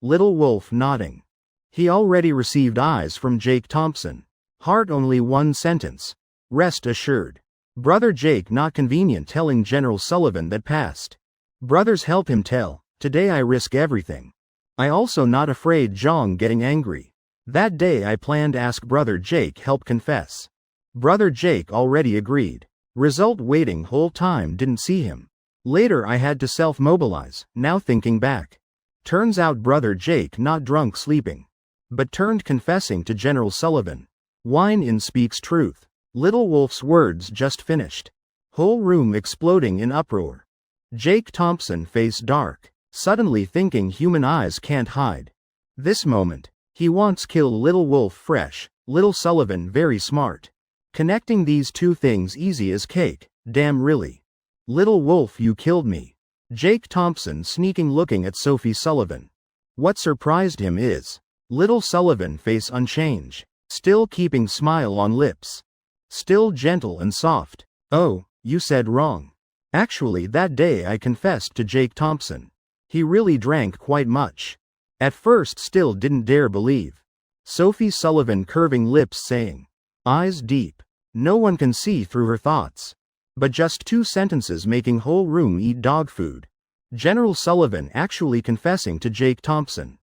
Little Wolf nodding. He already received eyes from Jake Thompson. Heart only one sentence. Rest assured. Brother Jake not convenient telling General Sullivan that passed. Brothers help him tell, today I risk everything. I also not afraid Zhang getting angry. That day I planned ask Brother Jake help confess. Brother Jake already agreed. Result waiting whole time didn't see him. Later I had to self-mobilize, now thinking back. Turns out Brother Jake not drunk sleeping. But turned confessing to General Sullivan. Wine in speaks truth. Little Wolf's words just finished. Whole room exploding in uproar. Jake Thompson face dark. Suddenly thinking human eyes can't hide. This moment. He wants kill Little Wolf fresh, Little Sullivan very smart. Connecting these two things easy as cake, damn really. Little Wolf you killed me. Jake Thompson sneaking looking at Sophie Sullivan. What surprised him is. Little Sullivan face unchanged. Still keeping smile on lips. Still gentle and soft. Oh, you said wrong. Actually that day I confessed to Jake Thompson. He really drank quite much. At first still didn't dare believe. Sophie Sullivan curving lips saying. Eyes deep. No one can see through her thoughts. But just 2 sentences making whole room eat dog food. General Sullivan actually confessing to Jake Thompson.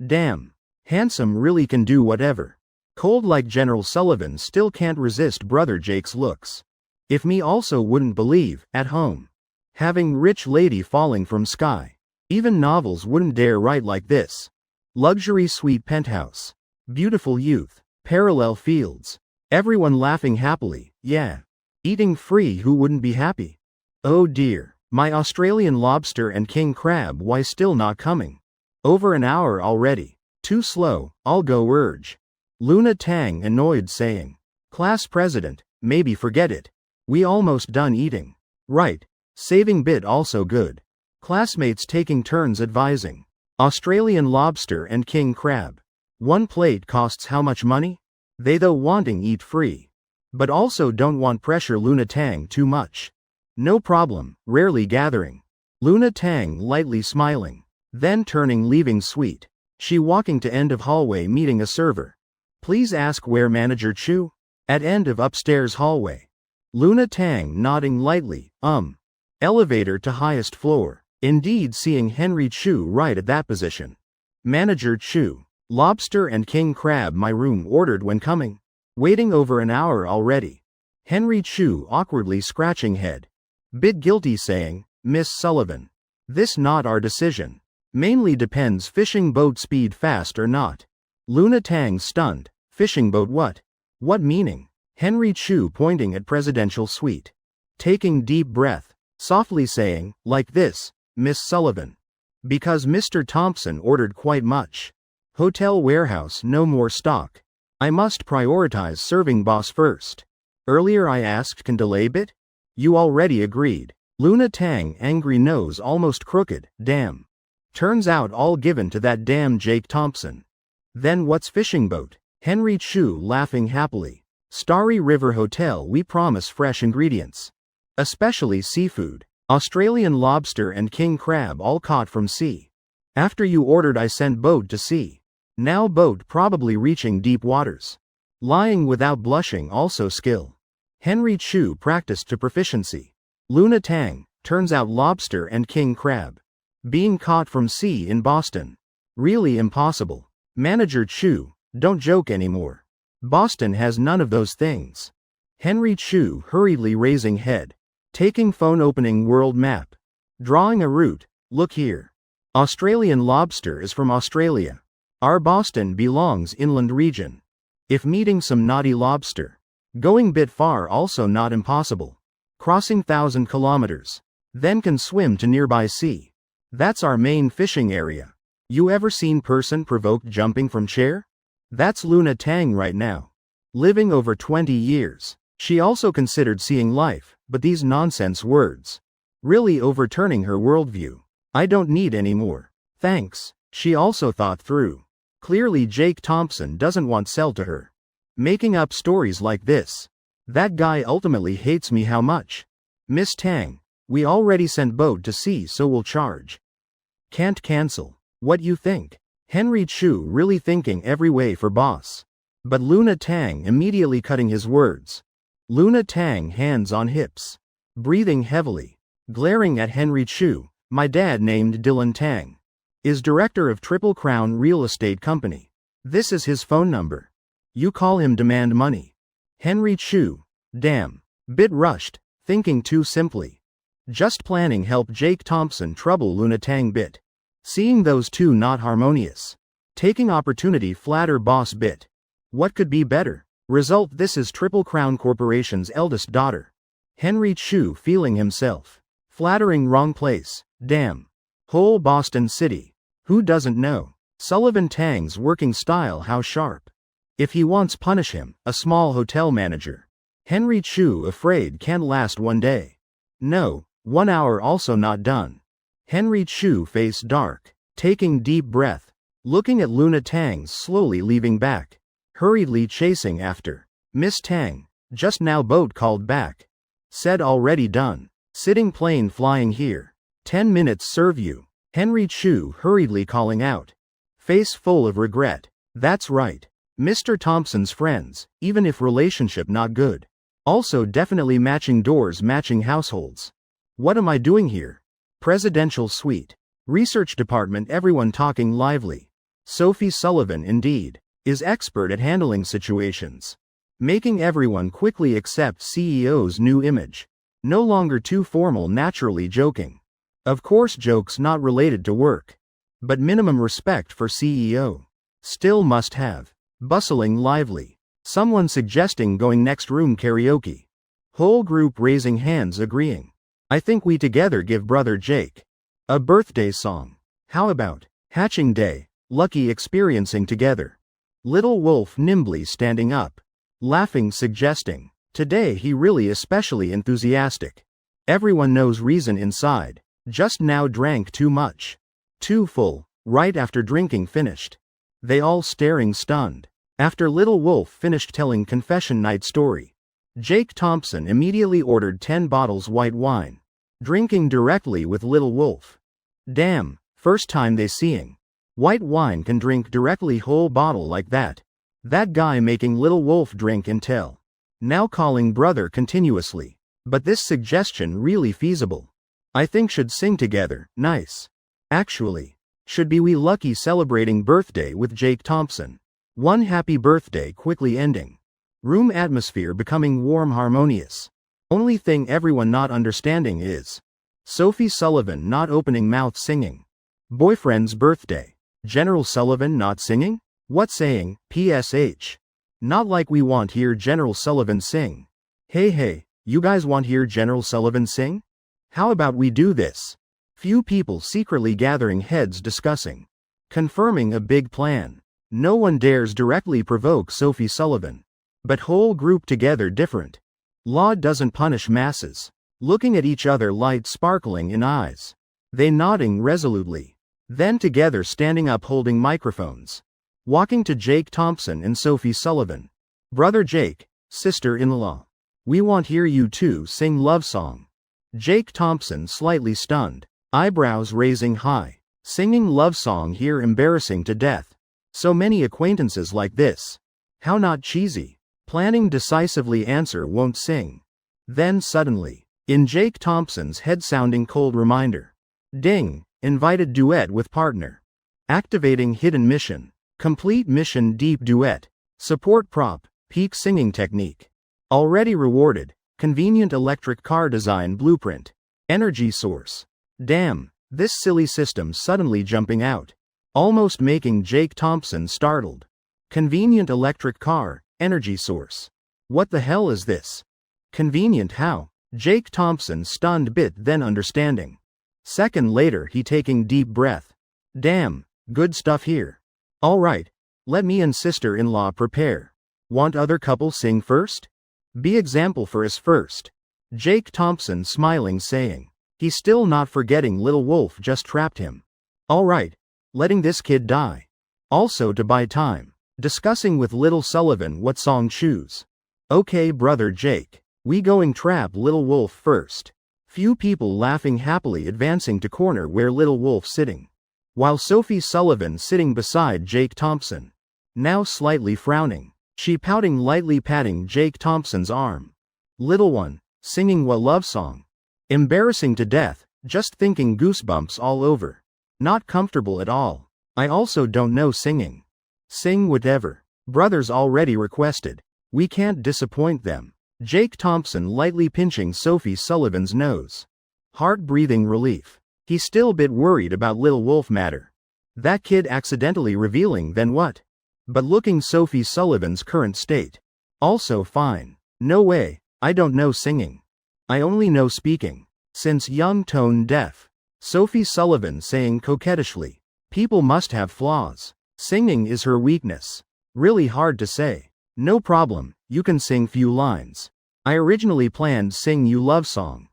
Damn. Handsome really can do whatever. Cold like General Sullivan still can't resist Brother Jake's looks. If me also wouldn't believe, at home. Having rich lady falling from sky. Even novels wouldn't dare write like this. Luxury suite penthouse. Beautiful youth. Parallel fields. Everyone laughing happily, yeah. Eating free who wouldn't be happy? Oh dear, my Australian lobster and king crab why still not coming? Over an hour already. Too slow, I'll go urge. Luna Tang annoyed saying. Class president, maybe forget it. We almost done eating. Right. Saving bit also good. Classmates taking turns advising. Australian lobster and king crab. One plate costs how much money? They though wanting eat free. But also don't want pressure Luna Tang too much. No problem, rarely gathering. Luna Tang lightly smiling. Then turning leaving suite. She walking to end of hallway meeting a server. Please ask where manager Chu? At end of upstairs hallway. Luna Tang nodding lightly, Elevator to highest floor. Indeed seeing Henry Chu right at that position. Manager Chu. Lobster and king crab my room ordered when coming. Waiting over an hour already. Henry Chu awkwardly scratching head. Bit guilty saying, Miss Sullivan. This not our decision. Mainly depends fishing boat speed fast or not. Luna Tang stunned. Fishing boat what? What meaning? Henry Chu pointing at presidential suite. Taking deep breath. Softly saying, like this, Miss Sullivan. Because Mr. Thompson ordered quite much. Hotel warehouse no more stock. I must prioritize serving boss first. Earlier I asked can delay bit? You already agreed. Luna Tang angry nose almost crooked, damn. Turns out all given to that damn Jake Thompson. Then what's fishing boat? Henry Chu laughing happily. Starry River Hotel we promise fresh ingredients. Especially seafood. Australian lobster and king crab all caught from sea. After you ordered I sent boat to sea. Now boat probably reaching deep waters. Lying without blushing also skill. Henry Chu practiced to proficiency. Luna Tang, turns out lobster and king crab. Being caught from sea in Boston. Really impossible. Manager Chu, don't joke anymore. Boston has none of those things. Henry Chu hurriedly raising head. Taking phone opening world map. Drawing a route, look here. Australian lobster is from Australia. Our Boston belongs inland region. If meeting some naughty lobster. Going bit far also not impossible. Crossing 1,000 kilometers. Then can swim to nearby sea. That's our main fishing area. You ever seen person provoked jumping from chair? That's Luna Tang right now. Living over 20 years. She also considered seeing life, but these nonsense words. Really overturning her worldview. I don't need any more. Thanks. She also thought through. Clearly Jake Thompson doesn't want sell to her. Making up stories like this. That guy ultimately hates me how much? Miss Tang, we already sent boat to sea so we'll charge. Can't cancel. What you think? Henry Chu really thinking every way for boss. But Luna Tang immediately cutting his words. Luna Tang hands on hips. Breathing heavily. Glaring at Henry Chu, my dad named Dylan Tang. Is director of Triple Crown Real Estate Company. This is his phone number. You call him demand money. Henry Chu, damn. Bit rushed, thinking too simply. Just planning help Jake Thompson trouble Luna Tang bit. Seeing those two not harmonious. Taking opportunity flatter boss bit. What could be better? Result this is Triple Crown Corporation's eldest daughter. Henry Chu feeling himself. Flattering wrong place, damn. Whole Boston City. Who doesn't know? Sullivan Tang's working style how sharp. If he wants punish him, a small hotel manager. Henry Chu afraid can't last one day. No, 1 hour also not done. Henry Chu face dark, taking deep breath, looking at Luna Tang slowly leaving back, hurriedly chasing after. Miss Tang, just now boat called back. Said already done. Sitting plane flying here. 10 minutes serve you. Henry Chu hurriedly calling out. Face full of regret. That's right. Mr. Thompson's friends, even if relationship not good. Also definitely matching doors matching households. What am I doing here? Presidential suite. Research department everyone talking lively. Sophie Sullivan indeed. Is expert at handling situations. Making everyone quickly accept CEO's new image. No longer too formal naturally joking. Of course jokes not related to work. But minimum respect for CEO. Still must have. Bustling lively. Someone suggesting going next room karaoke. Whole group raising hands agreeing. I think we together give brother Jake a birthday song. How about Hatching Day, Lucky experiencing together. Little Wolf nimbly standing up. Laughing suggesting. Today he really especially enthusiastic. Everyone knows reason inside. Just now drank too much. Too full, right after drinking finished. They all staring stunned. After Little Wolf finished telling confession night story. Jake Thompson immediately ordered 10 bottles white wine. Drinking directly with Little Wolf. Damn, first time they seeing. White wine can drink directly whole bottle like that. That guy making Little Wolf drink and tell. Now calling brother continuously. But this suggestion really feasible. I think should sing together, nice. Actually. Should be we lucky celebrating birthday with Jake Thompson. One happy birthday quickly ending. Room atmosphere becoming warm harmonious. Only thing everyone not understanding is. Sophie Sullivan not opening mouth singing. Boyfriend's birthday. General Sullivan not singing? What saying, PSH? Not like we want hear General Sullivan sing. Hey, you guys want hear General Sullivan sing? How about we do this? Few people secretly gathering heads discussing. Confirming a big plan. No one dares directly provoke Sophie Sullivan. But whole group together different. Law doesn't punish masses. Looking at each other light sparkling in eyes. They nodding resolutely. Then together standing up holding microphones. Walking to Jake Thompson and Sophie Sullivan. Brother Jake, sister-in-law. We want hear you two sing love song. Jake Thompson slightly stunned. Eyebrows raising high. Singing love song here embarrassing to death. So many acquaintances like this. How not cheesy. Planning decisively answer won't sing. Then suddenly, in Jake Thompson's head sounding cold reminder. Ding, invited duet with partner. Activating hidden mission. Complete mission deep duet. Support prop, peak singing technique. Already rewarded, convenient electric car design blueprint. Energy source. Damn, this silly system suddenly jumping out. Almost making Jake Thompson startled. Convenient electric car, energy source. What the hell is this? Convenient how? Jake Thompson stunned bit then understanding. Second later he taking deep breath. Damn, good stuff here. Alright, let me and sister-in-law prepare. Want other couple sing first? Be example for us first. Jake Thompson smiling saying. He still not forgetting Little Wolf just trapped him. Alright, letting this kid die. Also to buy time. Discussing with Little Sullivan what song choose. Okay brother Jake, we going trap Little Wolf first. Few people laughing happily advancing to corner where Little Wolf sitting. While Sophie Sullivan sitting beside Jake Thompson. Now slightly frowning. She pouting lightly patting Jake Thompson's arm. Little one, singing what love song? Embarrassing to death, just thinking goosebumps all over. Not comfortable at all. I also don't know singing. Sing whatever. Brothers already requested. We can't disappoint them. Jake Thompson lightly pinching Sophie Sullivan's nose. Heart breathing relief. He's still bit worried about Little Wolf matter. That kid accidentally revealing then what? But looking Sophie Sullivan's current state. Also fine. No way, I don't know singing. I only know speaking. Since young tone deaf. Sophie Sullivan saying coquettishly. People must have flaws. Singing is her weakness. Really hard to say. No problem, you can sing few lines. I originally planned sing you love song.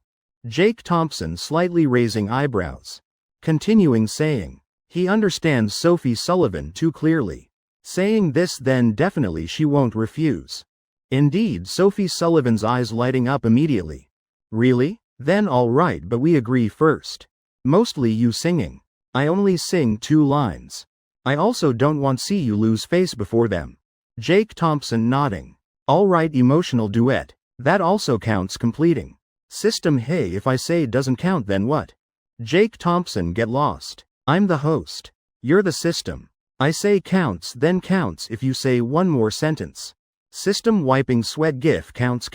Jake Thompson slightly raising eyebrows. Continuing saying. He understands Sophie Sullivan too clearly. Saying this then definitely she won't refuse. Indeed Sophie Sullivan's eyes lighting up immediately. Really? Then alright but we agree first. Mostly you singing. I only sing 2 lines. I also don't want see you lose face before them. Jake Thompson nodding. Alright emotional duet. That also counts completing. System hey if I say doesn't count then what? Jake Thompson get lost. I'm the host. You're the system. I say counts then counts if you say one more sentence. System wiping sweat gif counts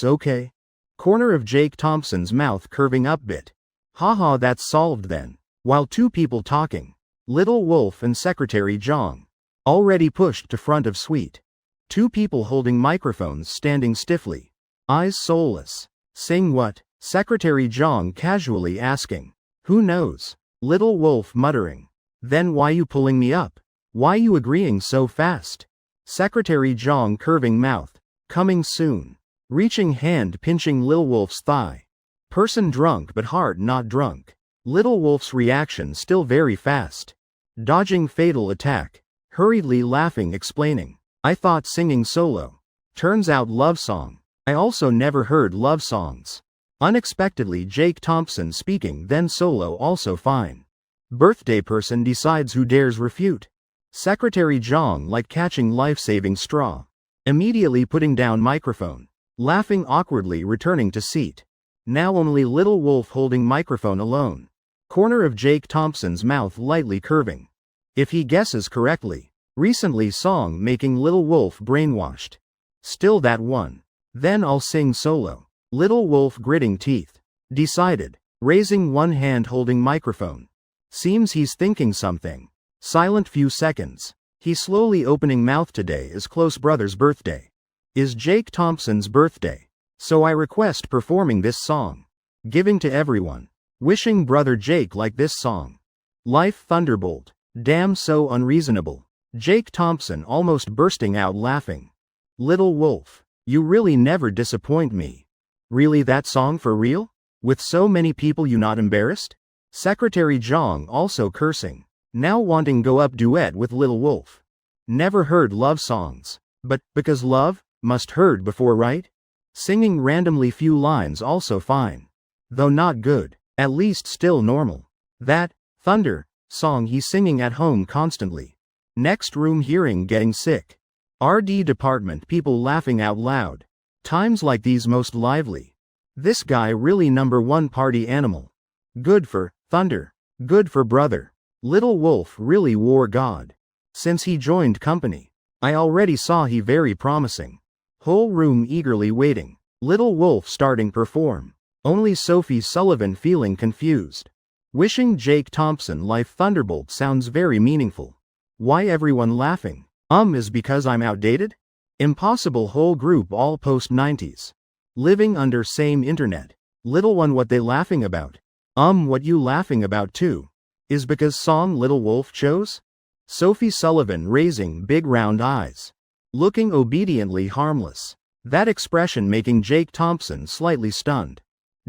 okay? Corner of Jake Thompson's mouth curving up bit. Haha that's solved then. While 2 people talking. Little Wolf and Secretary Jong. Already pushed to front of suite. 2 people holding microphones standing stiffly. Eyes soulless. Sing what? Secretary Jong casually asking. Who knows? Little Wolf muttering. Then why you pulling me up? Why you agreeing so fast? Secretary Jong curving mouth. Coming soon. Reaching hand pinching Lil Wolf's thigh. Person drunk but heart not drunk. Little Wolf's reaction still very fast. Dodging fatal attack. Hurriedly laughing explaining. I thought singing solo. Turns out love song. I also never heard love songs. Unexpectedly Jake Thompson speaking then solo also fine. Birthday person decides who dares refute. Secretary Jong like catching life-saving straw. Immediately putting down microphone. Laughing awkwardly returning to seat. Now only Little Wolf holding microphone alone. Corner of Jake Thompson's mouth lightly curving. If he guesses correctly. Recently song making Little Wolf brainwashed. Still that one. Then I'll sing solo. Little Wolf gritting teeth. Decided. Raising one hand holding microphone. Seems he's thinking something. Silent few seconds. He slowly opening mouth today is close brother's birthday. Is Jake Thompson's birthday. So I request performing this song. Giving to everyone. Wishing brother Jake like this song. Life thunderbolt. Damn so unreasonable. Jake Thompson almost bursting out laughing. Little Wolf. You really never disappoint me. Really that song for real? With so many people you not embarrassed? Secretary Jong also cursing. Now wanting go up duet with Little Wolf. Never heard love songs. But, because love, must heard before right? Singing randomly few lines also fine. Though not good, at least still normal. That, Thunder, song he's singing at home constantly. Next room hearing getting sick. RD department people laughing out loud. Times like these most lively. This guy really number one party animal. Good for Thunder. Good for brother. Little Wolf really war god. Since he joined company, I already saw he very promising. Whole room eagerly waiting. Little Wolf starting perform. Only Sophie Sullivan feeling confused. Wishing Jake Thompson life thunderbolt sounds very meaningful. Why everyone laughing? Is because I'm outdated? Impossible whole group all post-90s. Living under same internet. Little one what they laughing about? What you laughing about too? Is because song Little Wolf chose? Sophie Sullivan raising big round eyes. Looking obediently harmless. That expression making Jake Thompson slightly stunned.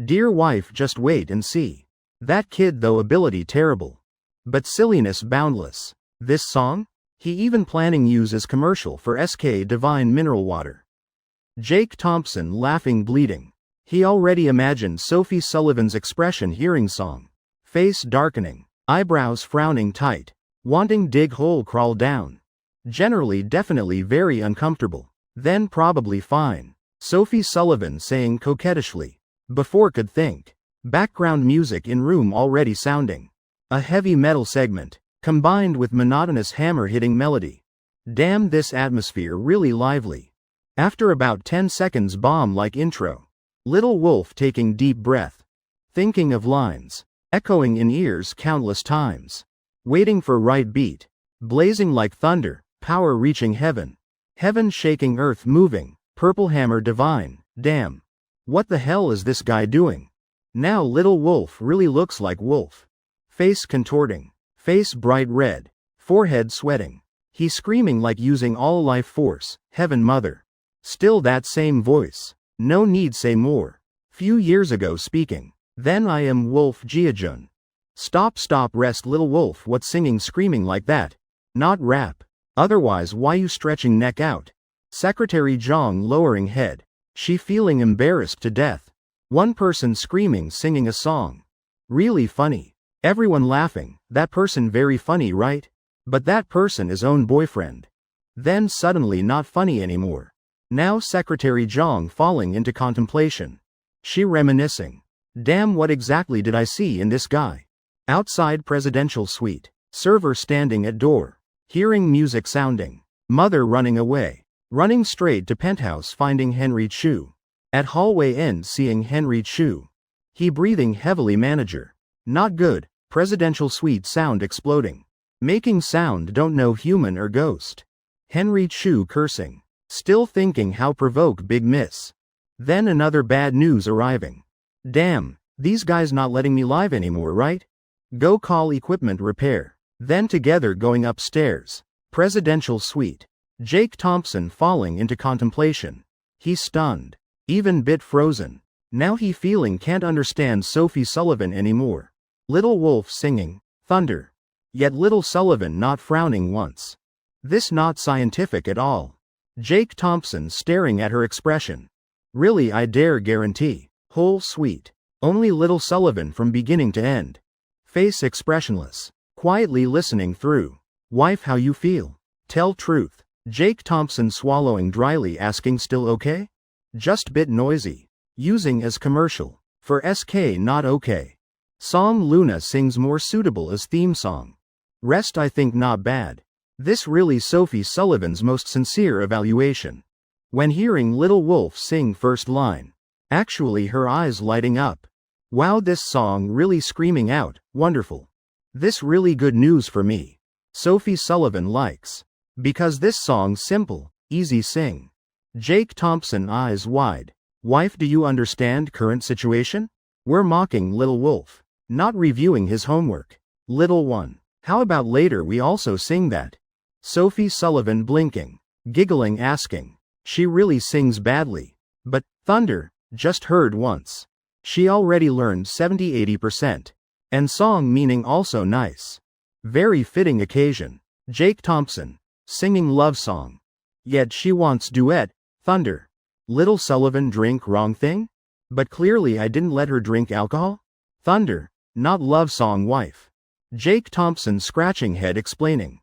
Dear wife just wait and see. That kid though ability terrible. But silliness boundless. This song? He even planning use as commercial for SK Divine Mineral Water. Jake Thompson laughing bleeding. He already imagined Sophie Sullivan's expression hearing song. Face darkening. Eyebrows frowning tight. Wanting dig hole crawl down. Generally definitely very uncomfortable. Then probably fine. Sophie Sullivan saying coquettishly. Before could think. Background music in room already sounding. A heavy metal segment, combined with monotonous hammer-hitting melody. Damn this atmosphere really lively. After about 10 seconds bomb-like intro. Little Wolf taking deep breath. Thinking of lines. Echoing in ears countless times. Waiting for right beat. Blazing like thunder, power reaching heaven. Heaven shaking earth moving, purple hammer divine, damn. What the hell is this guy doing? Now Little Wolf really looks like wolf. Face contorting. Face bright red. Forehead sweating. He screaming like using all life force, heaven mother. Still that same voice. No need say more. Few years ago speaking. Then I am Wolf Jiajun. Stop rest Little Wolf what singing screaming like that. Not rap. Otherwise why you stretching neck out? Secretary Zhang lowering head. She feeling embarrassed to death. One person screaming singing a song. Really funny. Everyone laughing, that person very funny right? But that person is own boyfriend. Then suddenly not funny anymore. Now Secretary Zhang falling into contemplation. She reminiscing. Damn what exactly did I see in this guy? Outside presidential suite. Server standing at door. Hearing music sounding. Mother running away. Running straight to penthouse finding Henry Chu. At hallway end seeing Henry Chu. He breathing heavily manager. Not good. Presidential suite sound exploding. Making sound don't know human or ghost. Henry Chu cursing. Still thinking how provoke big miss. Then another bad news arriving. Damn, these guys not letting me live anymore right? Go call equipment repair. Then together going upstairs. Presidential suite. Jake Thompson falling into contemplation. He stunned. Even bit frozen. Now he feeling can't understand Sophie Sullivan anymore. Little Wolf singing, thunder. Yet Little Sullivan not frowning once. This not scientific at all. Jake Thompson staring at her expression. Really I dare guarantee. Whole suite. Only Little Sullivan from beginning to end. Face expressionless. Quietly listening through. Wife how you feel? Tell truth. Jake Thompson swallowing dryly asking still okay? Just bit noisy. Using as commercial. For SK not okay. Song Luna sings more suitable as theme song. Rest I think not bad. This really Sophie Sullivan's most sincere evaluation. When hearing Little Wolf sing first line. Actually her eyes lighting up. Wow this song really screaming out, wonderful. This really good news for me. Sophie Sullivan likes. Because this song simple, easy sing. Jake Thompson eyes wide. Wife do you understand current situation? We're mocking Little Wolf. Not reviewing his homework. Little one. How about later we also sing that? Sophie Sullivan blinking. Giggling asking. She really sings badly. But, thunder, just heard once. She already learned 70–80%. And song meaning also nice. Very fitting occasion. Jake Thompson. Singing love song. Yet she wants duet, thunder. Little Sullivan drink wrong thing? But clearly I didn't let her drink alcohol? Thunder, not love song wife. Jake Thompson scratching head explaining.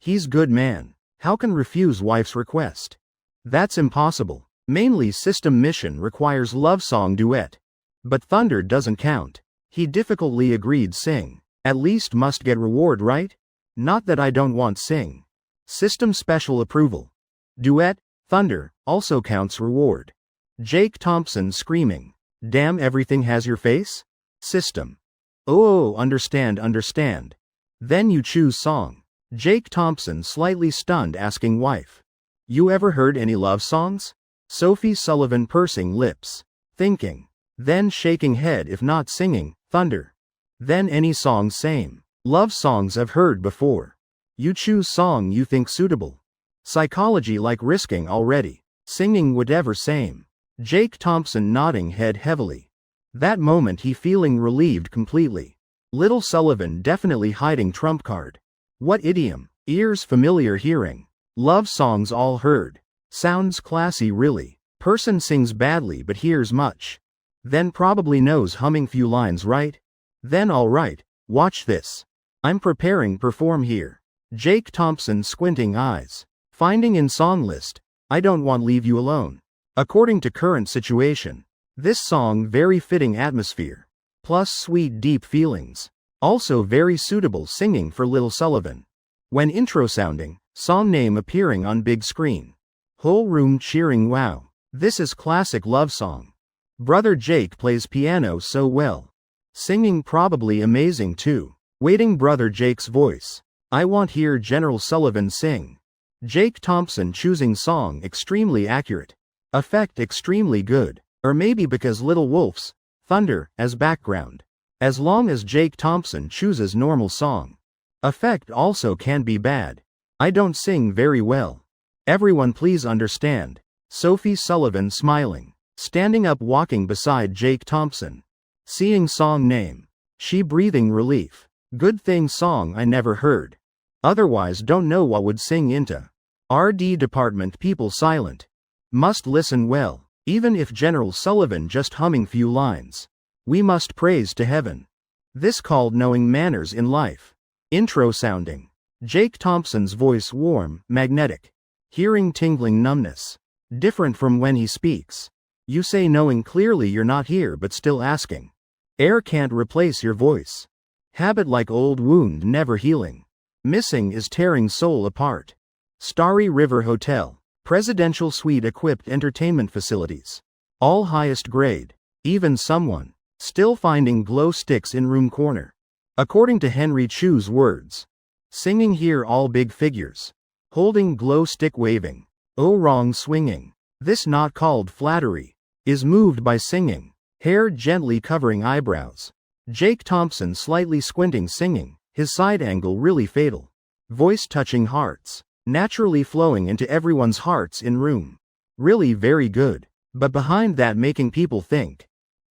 He's good man. How can refuse wife's request? That's impossible. Mainly system mission requires love song duet. But Thunder doesn't count. He difficultly agreed sing. At least must get reward, right? Not that I don't want sing. System special approval. Duet, Thunder, also counts reward. Jake Thompson screaming. Damn, everything has your face? System. Oh, understand. Then you choose song. Jake Thompson slightly stunned, asking wife. You ever heard any love songs? Sophie Sullivan pursing lips. Thinking. Then shaking head, if not singing, Thunder. Then any song same. Love songs I've heard before. You choose song you think suitable. Psychology like risking already. Singing whatever same. Jake Thompson nodding head heavily. That moment he feeling relieved completely. Little Sullivan definitely hiding trump card. What idiom? Ears familiar, hearing. Love songs all heard. Sounds classy really. Person sings badly but hears much. Then probably knows humming few lines, right? Then alright, watch this. I'm preparing perform here. Jake Thompson squinting eyes. Finding in song list. I don't want leave you alone. According to current situation. This song very fitting atmosphere. Plus sweet deep feelings. Also very suitable singing for Little Sullivan. When intro sounding, song name appearing on big screen. Whole room cheering, wow. This is classic love song. Brother Jake plays piano so well. Singing probably amazing too. Waiting Brother Jake's voice. I want hear General Sullivan sing. Jake Thompson choosing song extremely accurate. Effect extremely good. Or maybe because Little Wolf's Thunder as background. As long as Jake Thompson chooses normal song. Effect also can be bad. I don't sing very well. Everyone please understand. Sophie Sullivan smiling. Standing up walking beside Jake Thompson. Seeing song name. She breathing relief. Good thing song I never heard. Otherwise don't know what would sing into. RD department people silent. Must listen well. Even if General Sullivan just humming few lines. We must praise to heaven. This called knowing manners in life. Intro sounding. Jake Thompson's voice warm, magnetic. Hearing tingling numbness. Different from when he speaks. You say knowing clearly you're not here but still asking. Air can't replace your voice. Habit like old wound never healing. Missing is tearing soul apart. Starry River Hotel. Presidential suite equipped entertainment facilities. All highest grade. Even someone. Still finding glow sticks in room corner. According to Henry Chu's words. Singing here all big figures. Holding glow stick waving. Oh wrong swinging. This not called flattery. Is moved by singing. Hair gently covering eyebrows. Jake Thompson slightly squinting singing. His side angle really fatal. Voice touching hearts. Naturally flowing into everyone's hearts in room. Really very good. But behind that making people think.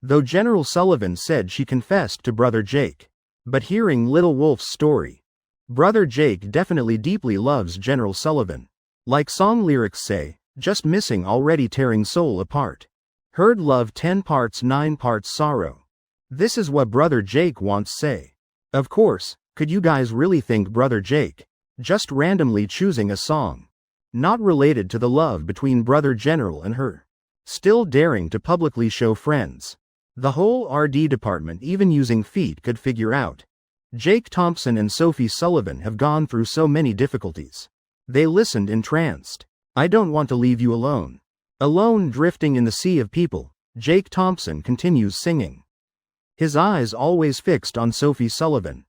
Though General Sullivan said she confessed to Brother Jake. But hearing Little Wolf's story. Brother Jake definitely deeply loves General Sullivan. Like song lyrics say, just missing already tearing soul apart. Heard love 10 parts 9 parts sorrow. This is what Brother Jake wants say. Of course, could you guys really think Brother Jake? Just randomly choosing a song. Not related to the love between Brother General and her. Still daring to publicly show friends. The whole RD department even using feet could figure out. Jake Thompson and Sophie Sullivan have gone through so many difficulties. They listened entranced. I don't want to leave you alone. Alone drifting in the sea of people, Jake Thompson continues singing. His eyes always fixed on Sophie Sullivan.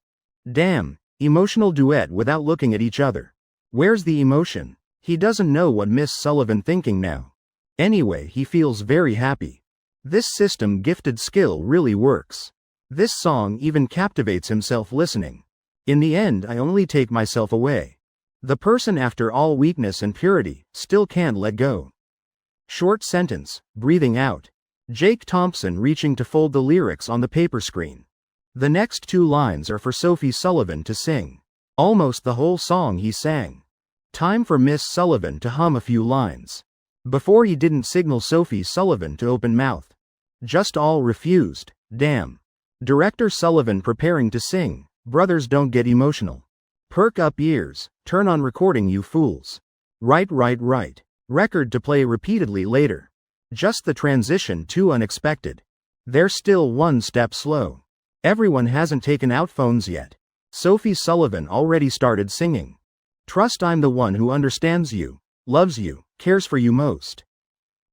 Damn, emotional duet without looking at each other. Where's the emotion? He doesn't know what Miss Sullivan thinking now. Anyway, he feels very happy. This system gifted skill really works. This song even captivates himself listening. In the end I only take myself away. The person after all weakness and purity, still can't let go. Short sentence, breathing out. Jake Thompson reaching to fold the lyrics on the paper screen. The next 2 lines are for Sophie Sullivan to sing. Almost the whole song he sang. Time for Miss Sullivan to hum a few lines. Before he didn't signal Sophie Sullivan to open mouth. Just all refused, damn. Director Sullivan preparing to sing, brothers don't get emotional. Perk up ears, turn on recording you fools. Right. Record to play repeatedly later. Just the transition too unexpected. They're still one step slow. Everyone hasn't taken out phones yet. Sophie Sullivan already started singing. Trust I'm the one who understands you, loves you, cares for you most.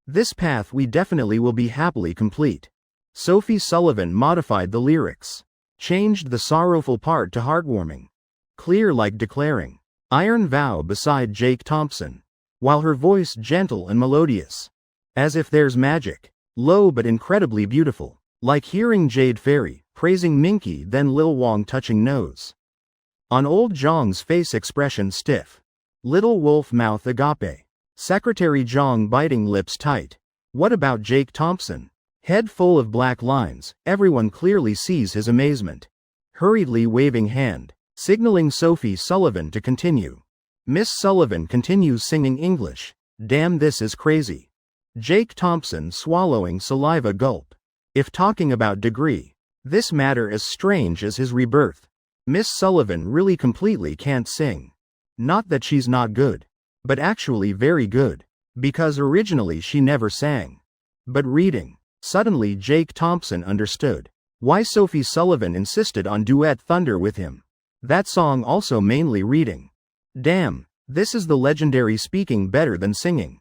This path we definitely will be happily complete. Sophie Sullivan modified the lyrics. Changed the sorrowful part to heartwarming. Clear like declaring. Iron vow beside Jake Thompson. While her voice gentle and melodious. As if there's magic. Low but incredibly beautiful. Like hearing Jade Fairy, praising Minky then Lil Wong touching nose. On old Jong's face expression stiff. Little wolf mouth agape. Secretary Jong biting lips tight. What about Jake Thompson? Head full of black lines, everyone clearly sees his amazement. Hurriedly waving hand, signaling Sophie Sullivan to continue. Miss Sullivan continues singing English. Damn, this is crazy. Jake Thompson swallowing saliva gulp. If talking about degree, this matter as strange as his rebirth. Miss Sullivan really completely can't sing. Not that she's not good, but actually very good, because originally she never sang. But reading, suddenly Jake Thompson understood why Sophie Sullivan insisted on Duet Thunder with him. That song also mainly reading. Damn, this is the legendary speaking better than singing.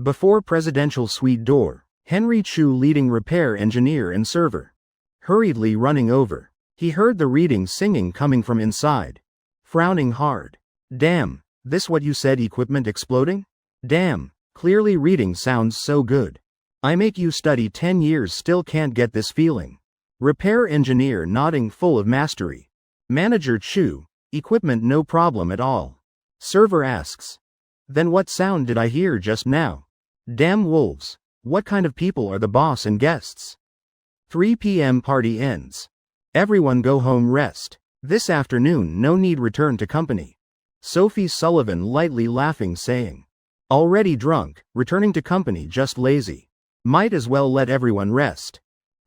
Before presidential suite door, Henry Chu leading repair engineer and server. Hurriedly running over, he heard the reading singing coming from inside. Frowning hard. Damn, this what you said, equipment exploding? Damn, clearly reading sounds so good. I make you study 10 years still can't get this feeling. Repair engineer nodding full of mastery. Manager Chu, equipment no problem at all. Server asks. Then what sound did I hear just now? Damn wolves, what kind of people are the boss and guests? 3 p.m. party ends. Everyone go home rest. This afternoon no need return to company. Sophie Sullivan lightly laughing saying. Already drunk, returning to company just lazy. Might as well let everyone rest.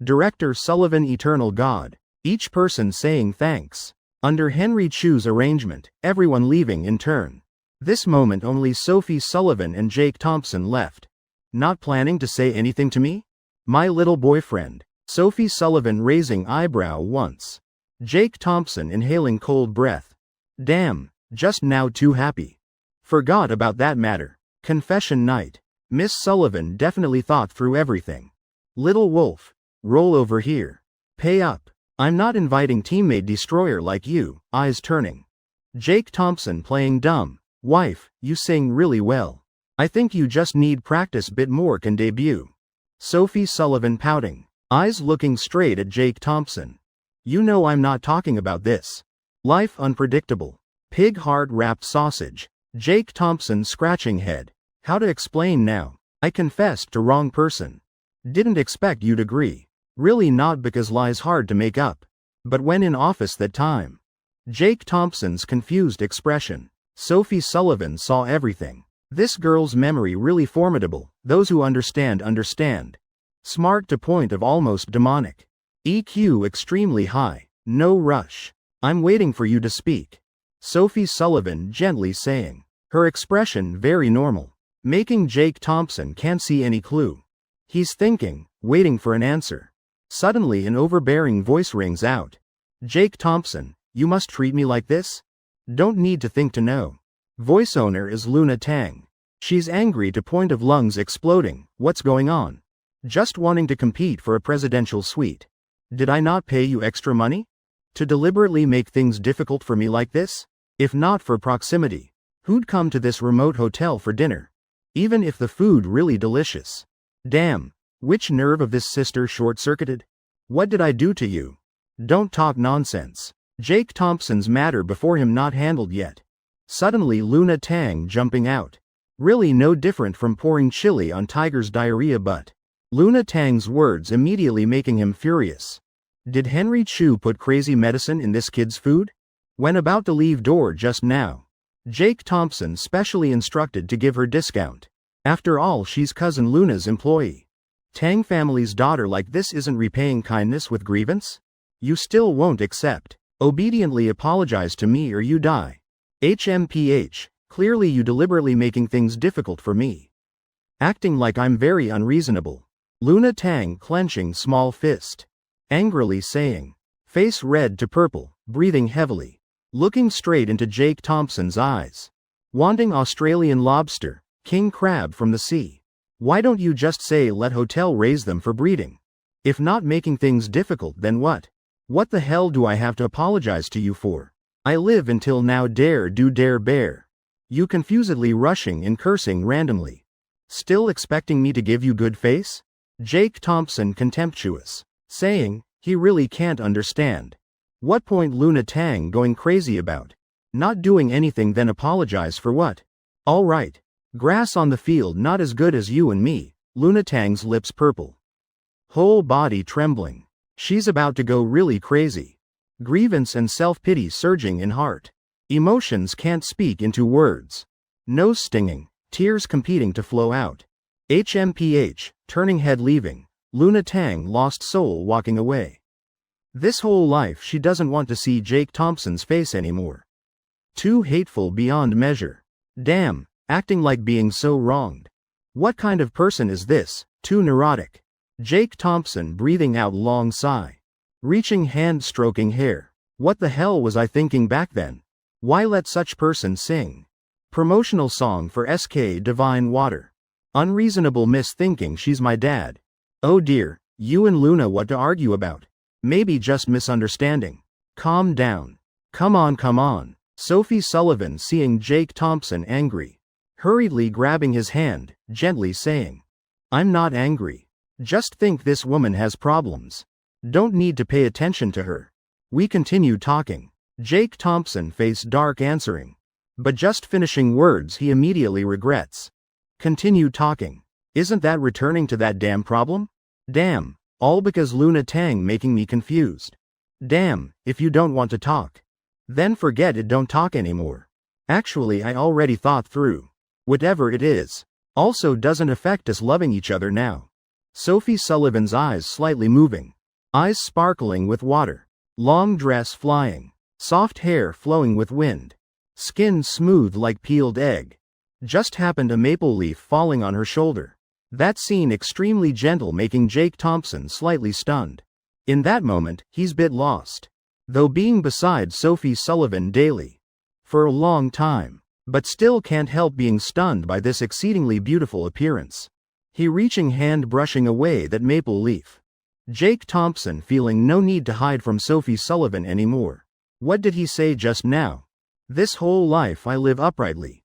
Director Sullivan eternal God. Each person saying thanks. Under Henry Chu's arrangement, everyone leaving in turn. This moment only Sophie Sullivan and Jake Thompson left. Not planning to say anything to me? My little boyfriend. Sophie Sullivan raising eyebrow once. Jake Thompson inhaling cold breath. Damn, just now too happy. Forgot about that matter. Confession night. Miss Sullivan definitely thought through everything. Little wolf, roll over here. Pay up. I'm not inviting teammate destroyer like you, eyes turning. Jake Thompson playing dumb. Wife, you sing really well. I think you just need practice bit more can debut. Sophie Sullivan pouting. Eyes looking straight at Jake Thompson. You know I'm not talking about this. Life unpredictable. Pig heart wrapped sausage. Jake Thompson scratching head. How to explain now? I confessed to wrong person. Didn't expect you'd agree. Really not because lies hard to make up. But when in office that time. Jake Thompson's confused expression. Sophie Sullivan saw everything. This girl's memory really formidable. Those who understand understand. Smart to point of almost demonic. EQ extremely high. No rush. I'm waiting for you to speak. Sophie Sullivan gently saying. Her expression very normal. Making Jake Thompson can't see any clue. He's thinking, waiting for an answer. Suddenly an overbearing voice rings out. Jake Thompson, you must treat me like this? Don't need to think to know. Voice owner is Luna Tang. She's angry to point of lungs exploding. What's going on? Just wanting to compete for a presidential suite. Did I not pay you extra money? To deliberately make things difficult for me like this? If not for proximity, who'd come to this remote hotel for dinner? Even if the food really delicious. Damn, which nerve of this sister short-circuited? What did I do to you? Don't talk nonsense. Jake Thompson's matter before him not handled yet. Suddenly Luna Tang jumping out. Really no different from pouring chili on Tiger's diarrhea butt. Luna Tang's words immediately making him furious. Did Henry Chu put crazy medicine in this kid's food? When about to leave door just now. Jake Thompson specially instructed to give her discount. After all, she's cousin Luna's employee. Tang family's daughter like this isn't repaying kindness with grievance? You still won't accept. Obediently apologize to me or you die. HMPH, clearly you deliberately making things difficult for me. Acting like I'm very unreasonable. Luna Tang clenching small fist. Angrily saying. Face red to purple, breathing heavily. Looking straight into Jake Thompson's eyes. Wanting Australian lobster, king crab from the sea. Why don't you just say let hotel raise them for breeding? If not making things difficult, then what? What the hell do I have to apologize to you for? I live until now dare do dare bear. You confusedly rushing and cursing randomly. Still expecting me to give you good face? Jake Thompson contemptuous. Saying, he really can't understand. What point Luna Tang going crazy about? Not doing anything, then apologize for what? Alright. Grass on the field not as good as you and me. Luna Tang's lips purple. Whole body trembling. She's about to go really crazy. Grievance and self-pity surging in heart. Emotions can't speak into words. Nose stinging, tears competing to flow out. HMPH, turning head leaving. Luna Tang lost soul walking away. This whole life she doesn't want to see Jake Thompson's face anymore. Too hateful beyond measure. Damn, acting like being so wronged. What kind of person is this? Too neurotic. Jake Thompson breathing out long sigh. Reaching hand stroking hair. What the hell was I thinking back then? Why let such person sing? Promotional song for SK Divine Water. Unreasonable miss thinking she's my dad. Oh dear, you and Luna what to argue about? Maybe just misunderstanding. Calm down. Come on. Sophie Sullivan seeing Jake Thompson angry. Hurriedly grabbing his hand, gently saying. I'm not angry. Just think this woman has problems. Don't need to pay attention to her. We continue talking. Jake Thompson face dark answering. But just finishing words he immediately regrets. Continue talking. Isn't that returning to that damn problem? Damn, all because Luna Tang making me confused. Damn, if you don't want to talk. Then forget it, don't talk anymore. Actually I already thought through. Whatever it is. Also doesn't affect us loving each other now. Sophie Sullivan's eyes slightly moving. Eyes sparkling with water. Long dress flying. Soft hair flowing with wind. Skin smooth like peeled egg. Just happened a maple leaf falling on her shoulder. That scene extremely gentle making Jake Thompson slightly stunned. In that moment, he's bit lost. Though being beside Sophie Sullivan daily. For a long time. But still can't help being stunned by this exceedingly beautiful appearance. He reaching hand brushing away that maple leaf. Jake Thompson feeling no need to hide from Sophie Sullivan anymore. What did he say just now? This whole life I live uprightly.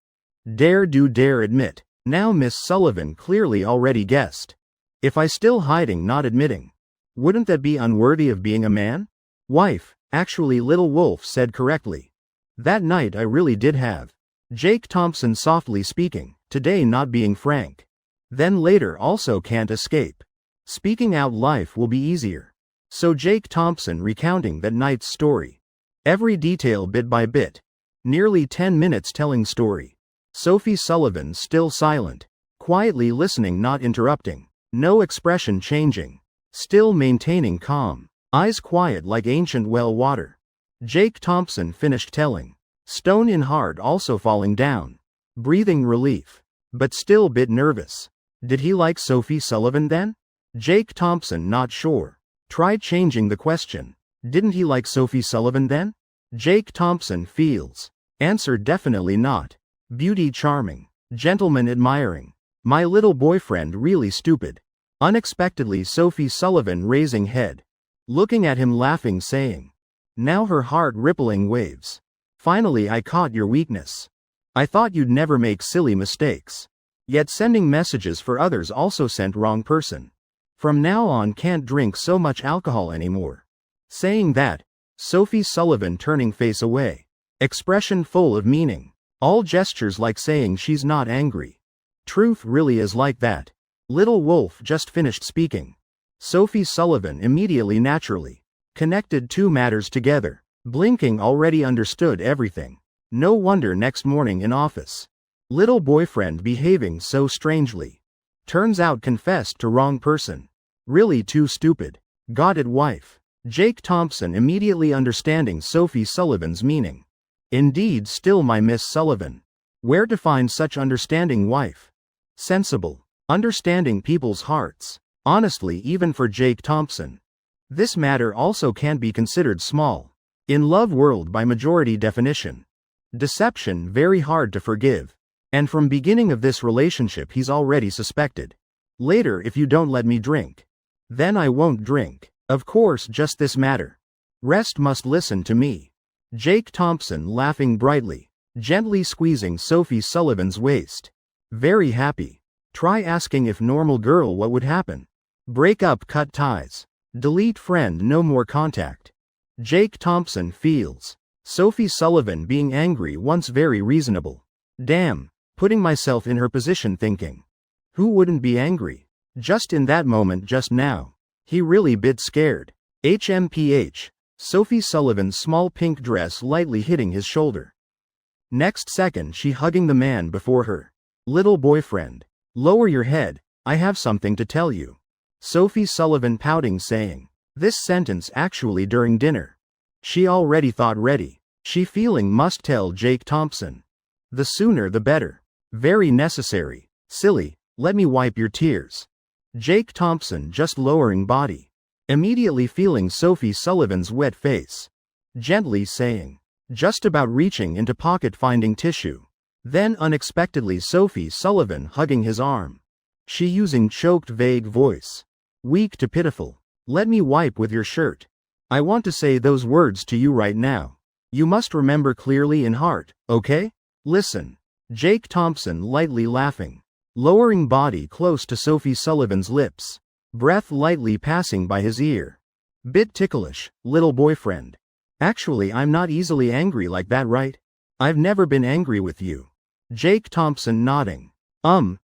Dare do dare admit. Now Miss Sullivan clearly already guessed. If I still hiding not admitting. Wouldn't that be unworthy of being a man? Wife, actually Little Wolf said correctly. That night I really did have. Jake Thompson softly speaking, today not being frank. Then later also can't escape. Speaking out life will be easier. So Jake Thompson recounting that night's story. Every detail bit by bit. Nearly 10 minutes telling story. Sophie Sullivan still silent. Quietly listening not interrupting. No expression changing. Still maintaining calm. Eyes quiet like ancient well water. Jake Thompson finished telling. Stone in heart also falling down. Breathing relief. But still bit nervous. Did he like Sophie Sullivan then? Jake Thompson not sure. Tried changing the question. Didn't he like Sophie Sullivan then? Jake Thompson feels. Answer definitely not. Beauty charming. Gentleman admiring. My little boyfriend really stupid. Unexpectedly Sophie Sullivan raising head. Looking at him laughing saying. Now her heart rippling waves. Finally I caught your weakness. I thought you'd never make silly mistakes. Yet sending messages for others also sent wrong person. From now on can't drink so much alcohol anymore. Saying that, Sophie Sullivan turning face away. Expression full of meaning. All gestures like saying she's not angry. Truth really is like that. Little Wolf just finished speaking. Sophie Sullivan immediately naturally connected two matters together. Blinking already understood everything. No wonder next morning in office. Little boyfriend behaving so strangely. Turns out confessed to wrong person. Really too stupid. Got it wife. Jake Thompson immediately understanding Sophie Sullivan's meaning. Indeed, still my Miss Sullivan. Where to find such understanding wife? Sensible. Understanding people's hearts. Honestly, even for Jake Thompson. This matter also can't be considered small. In love world by majority definition. Deception very hard to forgive. And from beginning of this relationship he's already suspected. Later if you don't let me drink. Then I won't drink. Of course just this matter. Rest must listen to me. Jake Thompson laughing brightly. Gently squeezing Sophie Sullivan's waist. Very happy. Try asking if normal girl what would happen. Break up, cut ties. Delete friend, no more contact. Jake Thompson feels. Sophie Sullivan being angry once very reasonable. Damn, putting myself in her position thinking. Who wouldn't be angry? Just in that moment just now. He really bit scared. HMPH. Sophie Sullivan's small pink dress lightly hitting his shoulder. Next second she hugging the man before her. Little boyfriend. Lower your head, I have something to tell you. Sophie Sullivan pouting saying. This sentence actually during dinner. She already thought ready. She feeling must tell Jake Thompson. The sooner the better. Very necessary. Silly, let me wipe your tears. Jake Thompson just lowering body. Immediately feeling Sophie Sullivan's wet face. Gently saying. Just about reaching into pocket finding tissue. Then unexpectedly Sophie Sullivan hugging his arm. She using choked vague voice. Weak to pitiful. Let me wipe with your shirt. I want to say those words to you right now. You must remember clearly in heart, okay? Listen. Jake Thompson lightly laughing. Lowering body close to Sophie Sullivan's lips. Breath lightly passing by his ear. Bit ticklish, little boyfriend. Actually I'm not easily angry like that, right? I've never been angry with you. Jake Thompson nodding.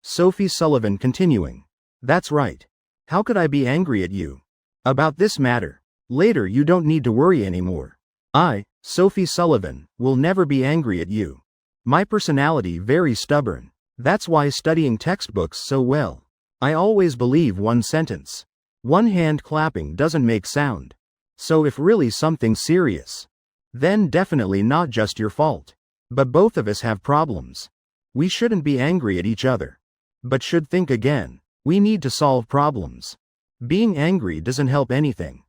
Sophie Sullivan continuing. That's right. How could I be angry at you? About this matter. Later you don't need to worry anymore. I, Sophie Sullivan, will never be angry at you. My personality very stubborn. That's why studying textbooks so well. I always believe one sentence. One hand clapping doesn't make sound. So if really something serious, then definitely not just your fault. But both of us have problems. We shouldn't be angry at each other. But should think again. We need to solve problems. Being angry doesn't help anything.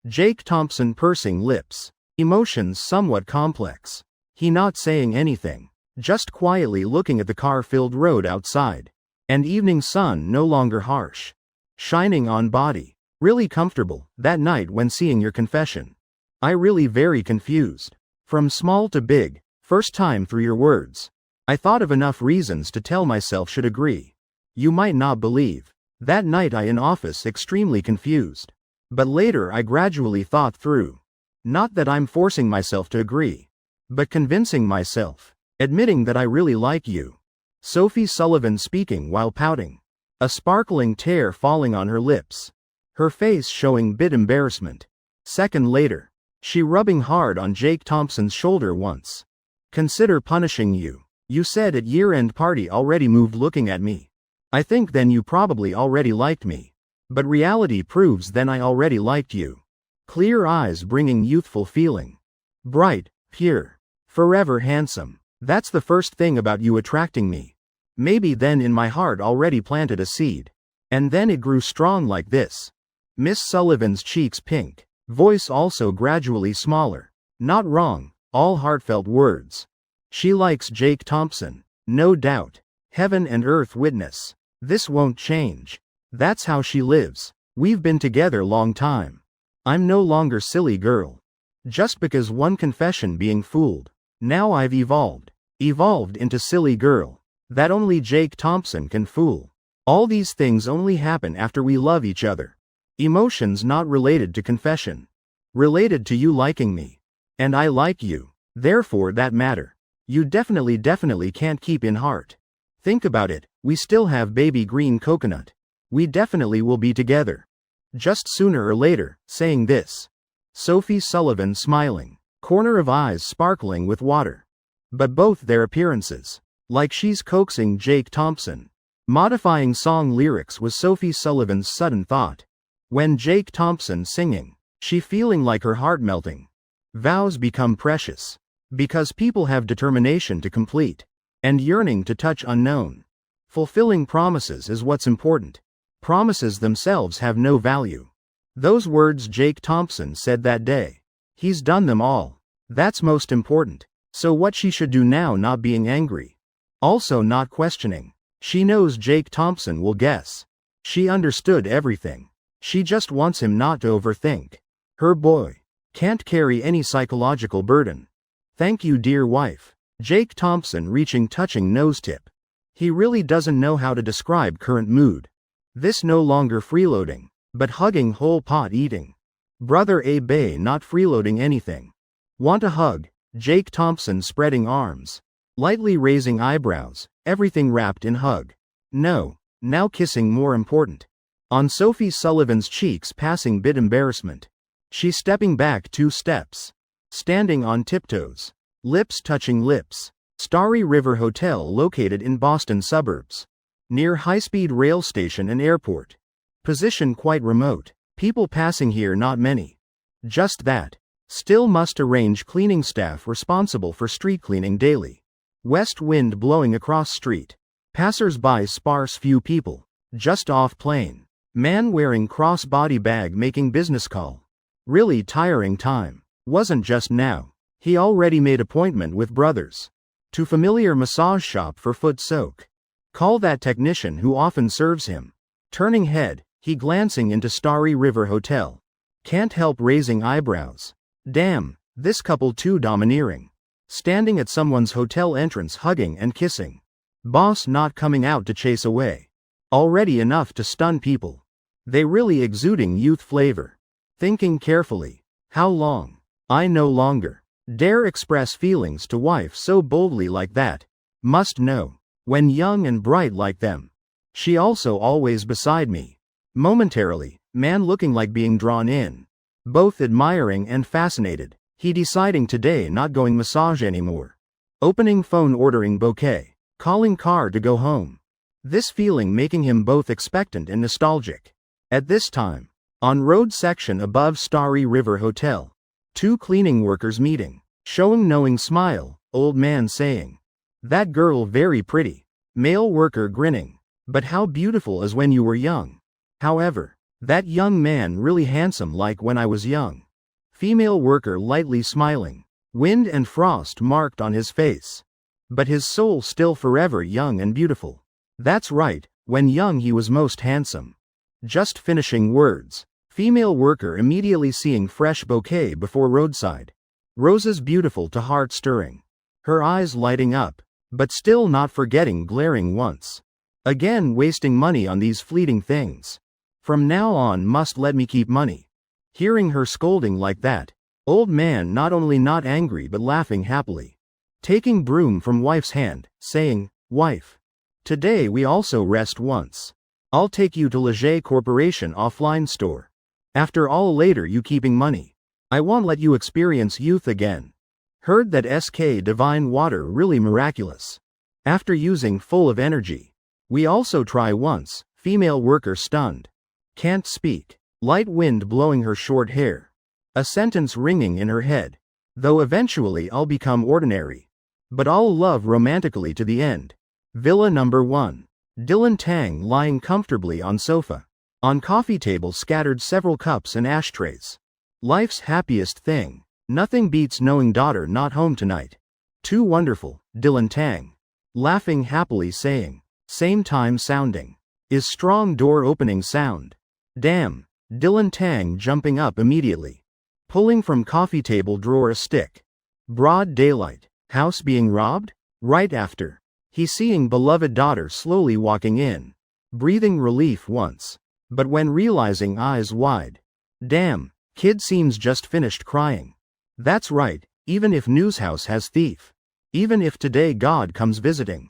Jake Thompson pursing lips. Emotions somewhat complex. He not saying anything. Just quietly looking at the car-filled road outside. And evening sun no longer harsh. Shining on body. Really comfortable, that night when seeing your confession. I really very confused. From small to big, first time through your words. I thought of enough reasons to tell myself should agree. You might not believe. That night I in office extremely confused. But later I gradually thought through. Not that I'm forcing myself to agree. But convincing myself. Admitting that I really like you. Sophie Sullivan speaking while pouting. A sparkling tear falling on her lips. Her face showing bit embarrassment. Second later. She rubbing hard on Jake Thompson's shoulder once. Consider punishing you. You said at year-end party already moved looking at me. I think then you probably already liked me. But reality proves then I already liked you. Clear eyes bringing youthful feeling. Bright, pure, forever handsome. That's the first thing about you attracting me. Maybe then in my heart already planted a seed. And then it grew strong like this. Miss Sullivan's cheeks pink. Voice also gradually smaller. Not wrong, all heartfelt words. She likes Jake Thompson. No doubt. Heaven and earth witness. This won't change. That's how she lives. We've been together long time. I'm no longer silly girl. Just because one confession being fooled. Now I've evolved. Evolved into silly girl. That only Jake Thompson can fool. All these things only happen after we love each other. Emotions not related to confession. Related to you liking me. And I like you. Therefore that matter. You definitely can't keep in heart. Think about it, we still have baby green coconut. We definitely will be together. Just sooner or later, saying this. Sophie Sullivan smiling. Corner of eyes sparkling with water. But both their appearances. Like she's coaxing Jake Thompson. Modifying song lyrics was Sophie Sullivan's sudden thought. When Jake Thompson singing, she feeling like her heart melting. Vows become precious. Because people have determination to complete. And yearning to touch unknown. Fulfilling promises is what's important. Promises themselves have no value. Those words Jake Thompson said that day. He's done them all. That's most important. So what she should do now, not being angry. Also not questioning. She knows Jake Thompson will guess. She understood everything. She just wants him not to overthink. Her boy can't carry any psychological burden. Thank you, dear wife. Jake Thompson reaching, touching nose tip. He really doesn't know how to describe current mood. This no longer freeloading, but hugging, whole pot eating. Brother Abe not freeloading anything. Want a hug? Jake Thompson spreading arms. Lightly raising eyebrows, everything wrapped in hug. No, now kissing more important. On Sophie Sullivan's cheeks, passing bit embarrassment. She's stepping back 2 steps. Standing on tiptoes. Lips touching lips. Starry River Hotel located in Boston suburbs. Near high-speed rail station and airport. Position quite remote. People passing here not many. Just that. Still must arrange cleaning staff responsible for street cleaning daily. West wind blowing across street. Passers-by sparse, few people. Just off plane. Man wearing cross-body bag making business call. Really tiring time. Wasn't just now. He already made appointment with brothers. To familiar massage shop for foot soak. Call that technician who often serves him. Turning head, he glancing into Starry River Hotel. Can't help raising eyebrows. Damn, this couple too domineering. Standing at someone's hotel entrance hugging and kissing. Boss not coming out to chase away. Already enough to stun people. They really exuding youth flavor. Thinking carefully. How long? I no longer dare express feelings to wife so boldly like that. Must know. When young and bright like them. She also always beside me. Momentarily, man looking like being drawn in. Both admiring and fascinated. He deciding today not going massage anymore. Opening phone, ordering bouquet. Calling car to go home. This feeling making him both expectant and nostalgic. At this time. On road section above Starry River Hotel. 2 cleaning workers meeting. Showing knowing smile, old man saying. That girl very pretty. Male worker grinning. But how beautiful as when you were young. However, that young man really handsome like when I was young. Female worker lightly smiling. Wind and frost marked on his face. But his soul still forever young and beautiful. That's right, when young he was most handsome. Just finishing words. Female worker immediately seeing fresh bouquet before roadside. Roses beautiful to heart stirring. Her eyes lighting up, but still not forgetting glaring once. Again wasting money on these fleeting things. From now on must let me keep money. Hearing her scolding like that. Old man not only not angry but laughing happily. Taking broom from wife's hand, saying, wife. Today we also rest once. I'll take you to Leger Corporation offline store. After all later you keeping money. I won't let you experience youth again. Heard that SK divine water really miraculous. After using full of energy. We also try once, female worker stunned. Can't speak. Light wind blowing her short hair. A sentence ringing in her head. Though eventually I'll become ordinary. But I'll love romantically to the end. Villa number 1. Dylan Tang lying comfortably on sofa. On coffee table scattered several cups and ashtrays. Life's happiest thing. Nothing beats knowing daughter not home tonight. Too wonderful, Dylan Tang. Laughing happily saying. Same time sounding. Is strong door opening sound. Damn, Dylan Tang jumping up immediately. Pulling from coffee table drawer a stick. Broad daylight. House being robbed? Right after. He seeing beloved daughter slowly walking in. Breathing relief once. But when realizing eyes wide. Damn, kid seems just finished crying. That's right, even if newshouse has thief. Even if today God comes visiting.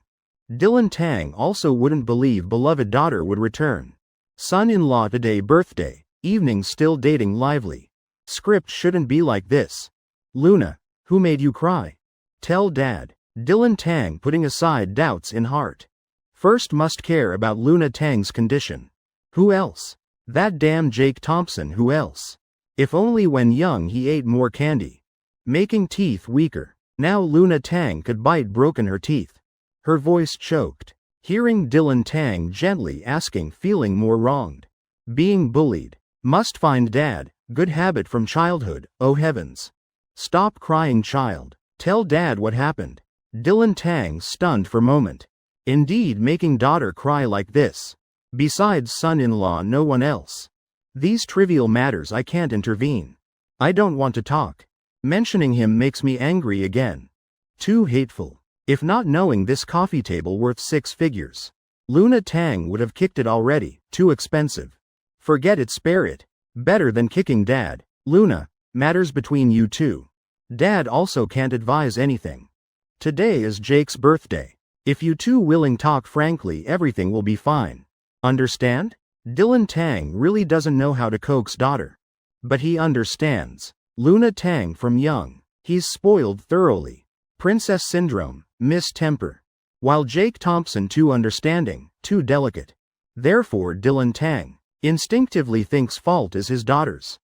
Dylan Tang also wouldn't believe beloved daughter would return. Son-in-law today birthday, evening still dating lively. Script shouldn't be like this. Luna, who made you cry? Tell dad. Dylan Tang putting aside doubts in heart. First must care about Luna Tang's condition. Who else? That damn Jake Thompson, who else? If only when young he ate more candy. Making teeth weaker. Now Luna Tang could bite broken her teeth. Her voice choked. Hearing Dylan Tang gently asking, feeling more wronged. Being bullied. Must find dad, good habit from childhood, oh heavens. Stop crying, child. Tell dad what happened. Dylan Tang stunned for a moment. Indeed, making daughter cry like this. Besides son-in-law, no one else. These trivial matters I can't intervene. I don't want to talk. Mentioning him makes me angry again. Too hateful. If not knowing this coffee table worth 6 figures. Luna Tang would have kicked it already, too expensive. Forget it, spare it. Better than kicking dad. Luna, matters between you two. Dad also can't advise anything. Today is Jake's birthday. If you two willing talk frankly, everything will be fine. Understand? Dylan Tang really doesn't know how to coax daughter. But he understands. Luna Tang from young. He's spoiled thoroughly. Princess syndrome, mistemper. While Jake Thompson too understanding, too delicate. Therefore Dylan Tang instinctively thinks fault is his daughter's.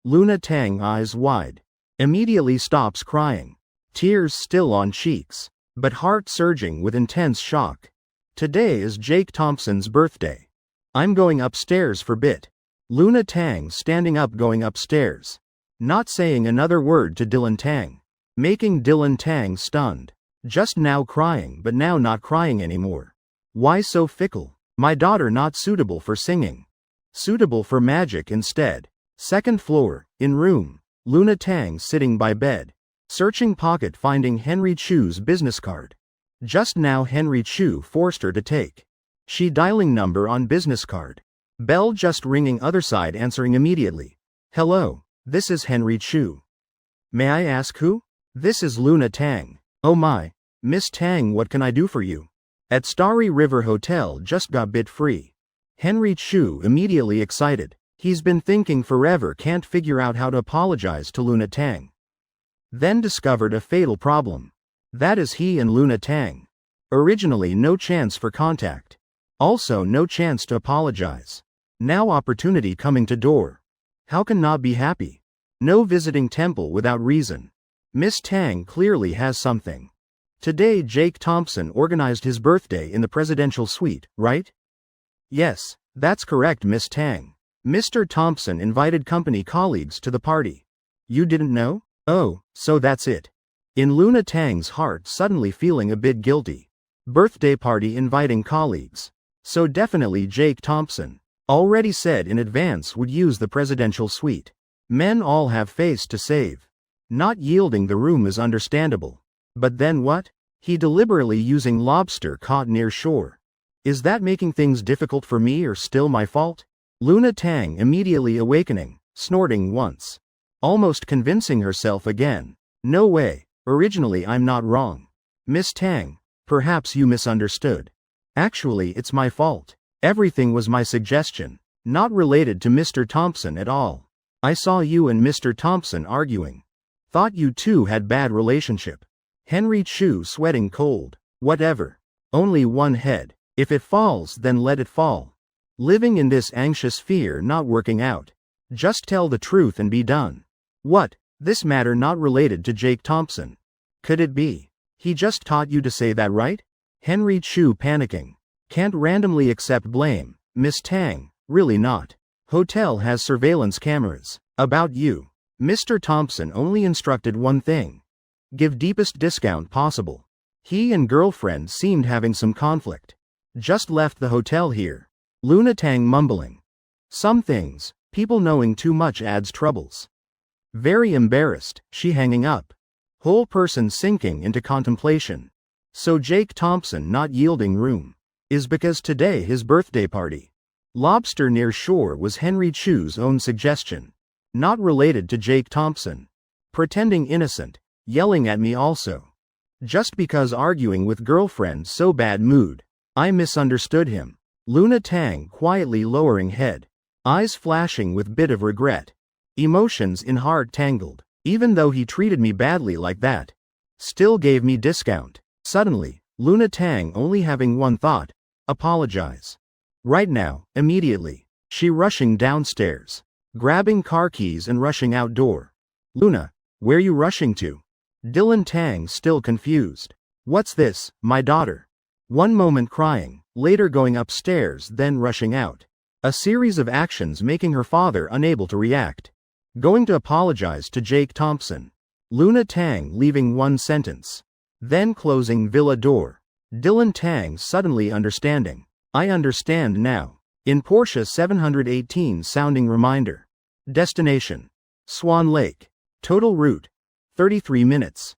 Luna Tang, eyes wide. Immediately stops crying. Tears still on cheeks. But heart surging with intense shock. Today is Jake Thompson's birthday. I'm going upstairs for bit. Luna Tang standing up, going upstairs. Not saying another word to Dylan Tang. Making Dylan Tang stunned. Just now crying, but now not crying anymore. Why so fickle? My daughter not suitable for singing. Suitable for magic instead. Second floor, in room. Luna Tang sitting by bed. Searching pocket, finding Henry Chu's business card. Just now Henry Chu forced her to take. She dialing number on business card. Bell just ringing, other side answering immediately. Hello, this is Henry Chu. May I ask who? This is Luna Tang. Oh my, Miss Tang, what can I do for you? At Starry River Hotel, just got bit free. Henry Chu immediately excited. He's been thinking forever, can't figure out how to apologize to Luna Tang. Then discovered a fatal problem. That is he and Luna Tang. Originally no chance for contact. Also no chance to apologize. Now opportunity coming to door. How can not be happy? No visiting temple without reason. Miss Tang clearly has something. Today Jake Thompson organized his birthday in the presidential suite, right? Yes, that's correct, Miss Tang. Mr. Thompson invited company colleagues to the party. You didn't know? Oh, so that's it. In Luna Tang's heart, suddenly feeling a bit guilty. Birthday party inviting colleagues. So definitely Jake Thompson. Already said in advance would use the presidential suite. Men all have face to save. Not yielding the room is understandable. But then what? He deliberately using lobster caught near shore. Is that making things difficult for me or still my fault? Luna Tang immediately awakening, snorting once. Almost convincing herself again. No way, originally I'm not wrong. Miss Tang, perhaps you misunderstood. Actually it's my fault. Everything was my suggestion. Not related to Mr. Thompson at all. I saw you and Mr. Thompson arguing. Thought you two had bad relationship. Henry Chu sweating cold. Whatever. Only one head. If it falls, then let it fall. Living in this anxious fear not working out. Just tell the truth and be done. What? This matter not related to Jake Thompson. Could it be? He just taught you to say that, right? Henry Chu panicking. Can't randomly accept blame. Miss Tang, really not. Hotel has surveillance cameras. About you. Mr. Thompson only instructed one thing. Give deepest discount possible. He and girlfriend seemed having some conflict. Just left the hotel here. Luna Tang mumbling. Some things, people knowing too much adds troubles. Very embarrassed, she hanging up. Whole person sinking into contemplation. So Jake Thompson not yielding room. Is because today his birthday party. Lobster near shore was Henry Chu's own suggestion. Not related to Jake Thompson. Pretending innocent, yelling at me also. Just because arguing with girlfriend so bad mood. I misunderstood him. Luna Tang quietly lowering head. Eyes flashing with bit of regret. Emotions in heart tangled. Even though he treated me badly like that. Still gave me discount. Suddenly, Luna Tang only having one thought. Apologize. Right now, immediately. She rushing downstairs. Grabbing car keys and rushing outdoor. Luna, where you rushing to? Dylan Tang still confused. What's this, my daughter? One moment crying, later going upstairs, then rushing out. A series of actions making her father unable to react. Going to apologize to Jake Thompson. Luna Tang leaving one sentence. Then closing villa door. Dylan Tang suddenly understanding. I understand now. In Porsche 718 sounding reminder. Destination. Swan Lake. Total route. 33 minutes.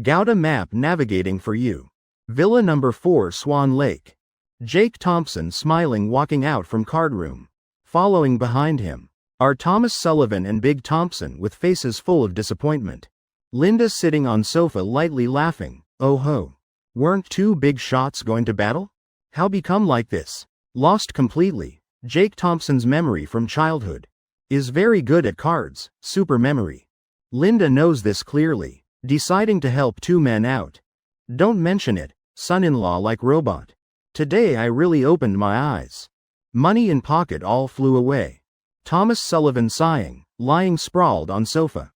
Gouda map navigating for you. Villa number 4 Swan Lake. Jake Thompson smiling walking out from card room. Following behind him are Thomas Sullivan and Big Thompson with faces full of disappointment. Linda sitting on sofa lightly laughing. Oh ho. Weren't two big shots going to battle? How become like this? Lost completely. Jake Thompson's memory from childhood is very good at cards, super memory. Linda knows this clearly, deciding to help two men out. Don't mention it, son-in-law like robot. Today I really opened my eyes. Money in pocket all flew away. Thomas Sullivan sighing, lying sprawled on sofa.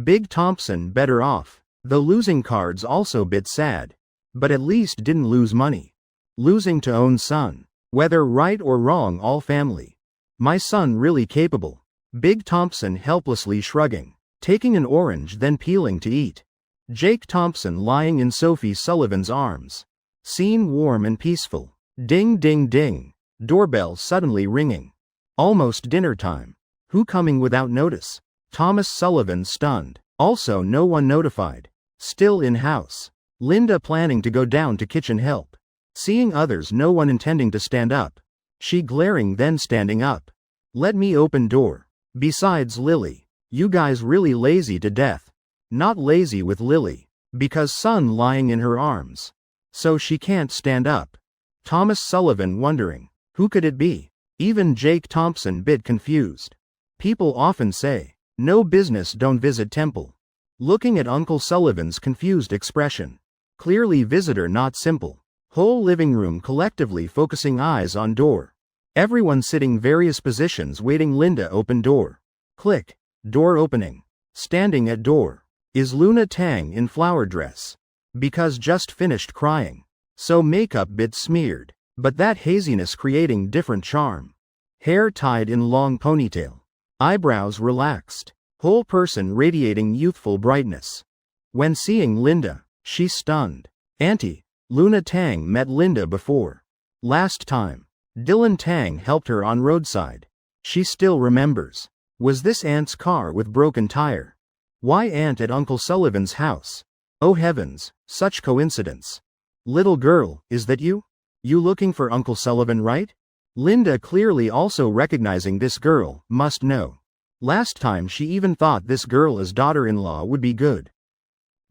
Big Thompson better off, though losing cards also bit sad. But at least didn't lose money. Losing to own son. Whether right or wrong all family. My son really capable. Big Thompson helplessly shrugging. Taking an orange then peeling to eat. Jake Thompson lying in Sophie Sullivan's arms. Scene warm and peaceful. Ding ding ding. Doorbell suddenly ringing. Almost dinner time. Who coming without notice? Thomas Sullivan stunned. Also no one notified. Still in house. Linda planning to go down to kitchen help. Seeing others, no one intending to stand up. She glaring then standing up. Let me open door. Besides Lily. You guys really lazy to death. Not lazy with Lily. Because son lying in her arms. So she can't stand up. Thomas Sullivan wondering. Who could it be? Even Jake Thompson bit confused. People often say, no business don't visit temple. Looking at Uncle Sullivan's confused expression. Clearly visitor not simple. Whole living room collectively focusing eyes on door. Everyone sitting various positions waiting Linda open door. Click. Door opening. Standing at door. Is Luna Tang in flower dress. Because just finished crying. So makeup bit smeared. But that haziness creating different charm. Hair tied in long ponytail. Eyebrows relaxed. Whole person radiating youthful brightness. When seeing Linda, she stunned. Auntie, Luna Tang met Linda before. Last time. Dylan Tang helped her on roadside. She still remembers. Was this aunt's car with broken tire? Why aunt at Uncle Sullivan's house? Oh heavens, such coincidence. Little girl, is that you? You looking for Uncle Sullivan, right? Linda clearly also recognizing this girl, must know. Last time she even thought this girl as daughter-in-law would be good.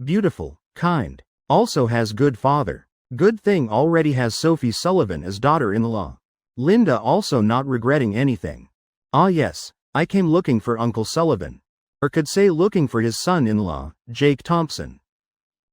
Beautiful, kind. Also has good father. Good thing already has Sophie Sullivan as daughter-in-law. Linda also not regretting anything. Ah yes, I came looking for Uncle Sullivan. Or could say looking for his son-in-law, Jake Thompson.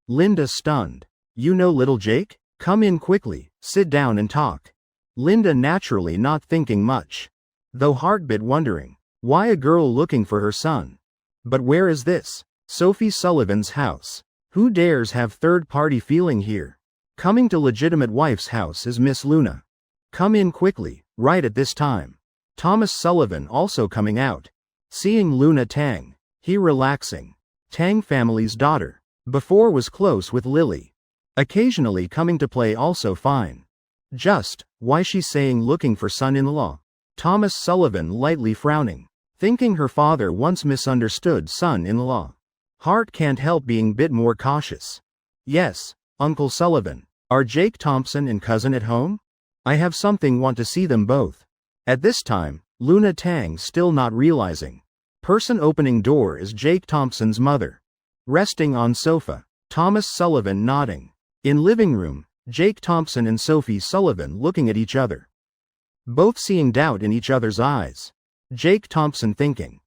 Linda stunned. You know little Jake? Come in quickly, sit down and talk. Linda naturally not thinking much. Though heartbit wondering. Why a girl looking for her son? But where is this? Sophie Sullivan's house. Who dares have third-party feeling here? Coming to legitimate wife's house is Miss Luna. Come in quickly, right at this time. Thomas Sullivan also coming out. Seeing Luna Tang. He relaxing. Tang family's daughter. Before was close with Lily. Occasionally coming to play also fine. Just, why she's saying looking for son-in-law? Thomas Sullivan lightly frowning. Thinking her father once misunderstood son-in-law. Heart can't help being bit more cautious. Yes, Uncle Sullivan. Are Jake Thompson and cousin at home? I have something want to see them both. At this time, Luna Tang still not realizing. Person opening door is Jake Thompson's mother. Resting on sofa. Thomas Sullivan nodding. In living room, Jake Thompson and Sophie Sullivan looking at each other. Both seeing doubt in each other's eyes. Jake Thompson thinking.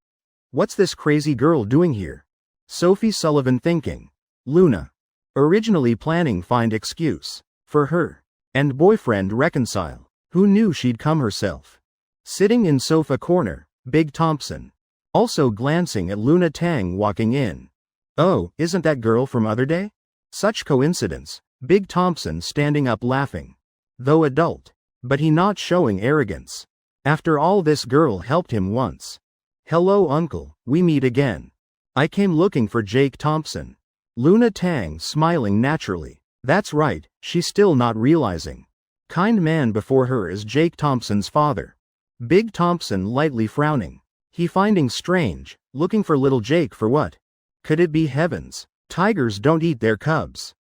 What's this crazy girl doing here? Sophie Sullivan thinking. Luna. Originally planning find excuse. For her. And boyfriend reconcile. Who knew she'd come herself? Sitting in sofa corner, Big Thompson. Also glancing at Luna Tang walking in. Oh, isn't that girl from other day? Such coincidence. Big Thompson standing up laughing. Though adult. But he not showing arrogance. After all, this girl helped him once. Hello uncle, we meet again. I came looking for Jake Thompson. Luna Tang smiling naturally. That's right, she's still not realizing. Kind man before her is Jake Thompson's father. Big Thompson lightly frowning. He finding strange, looking for little Jake for what? Could it be heavens? Tigers don't eat their cubs.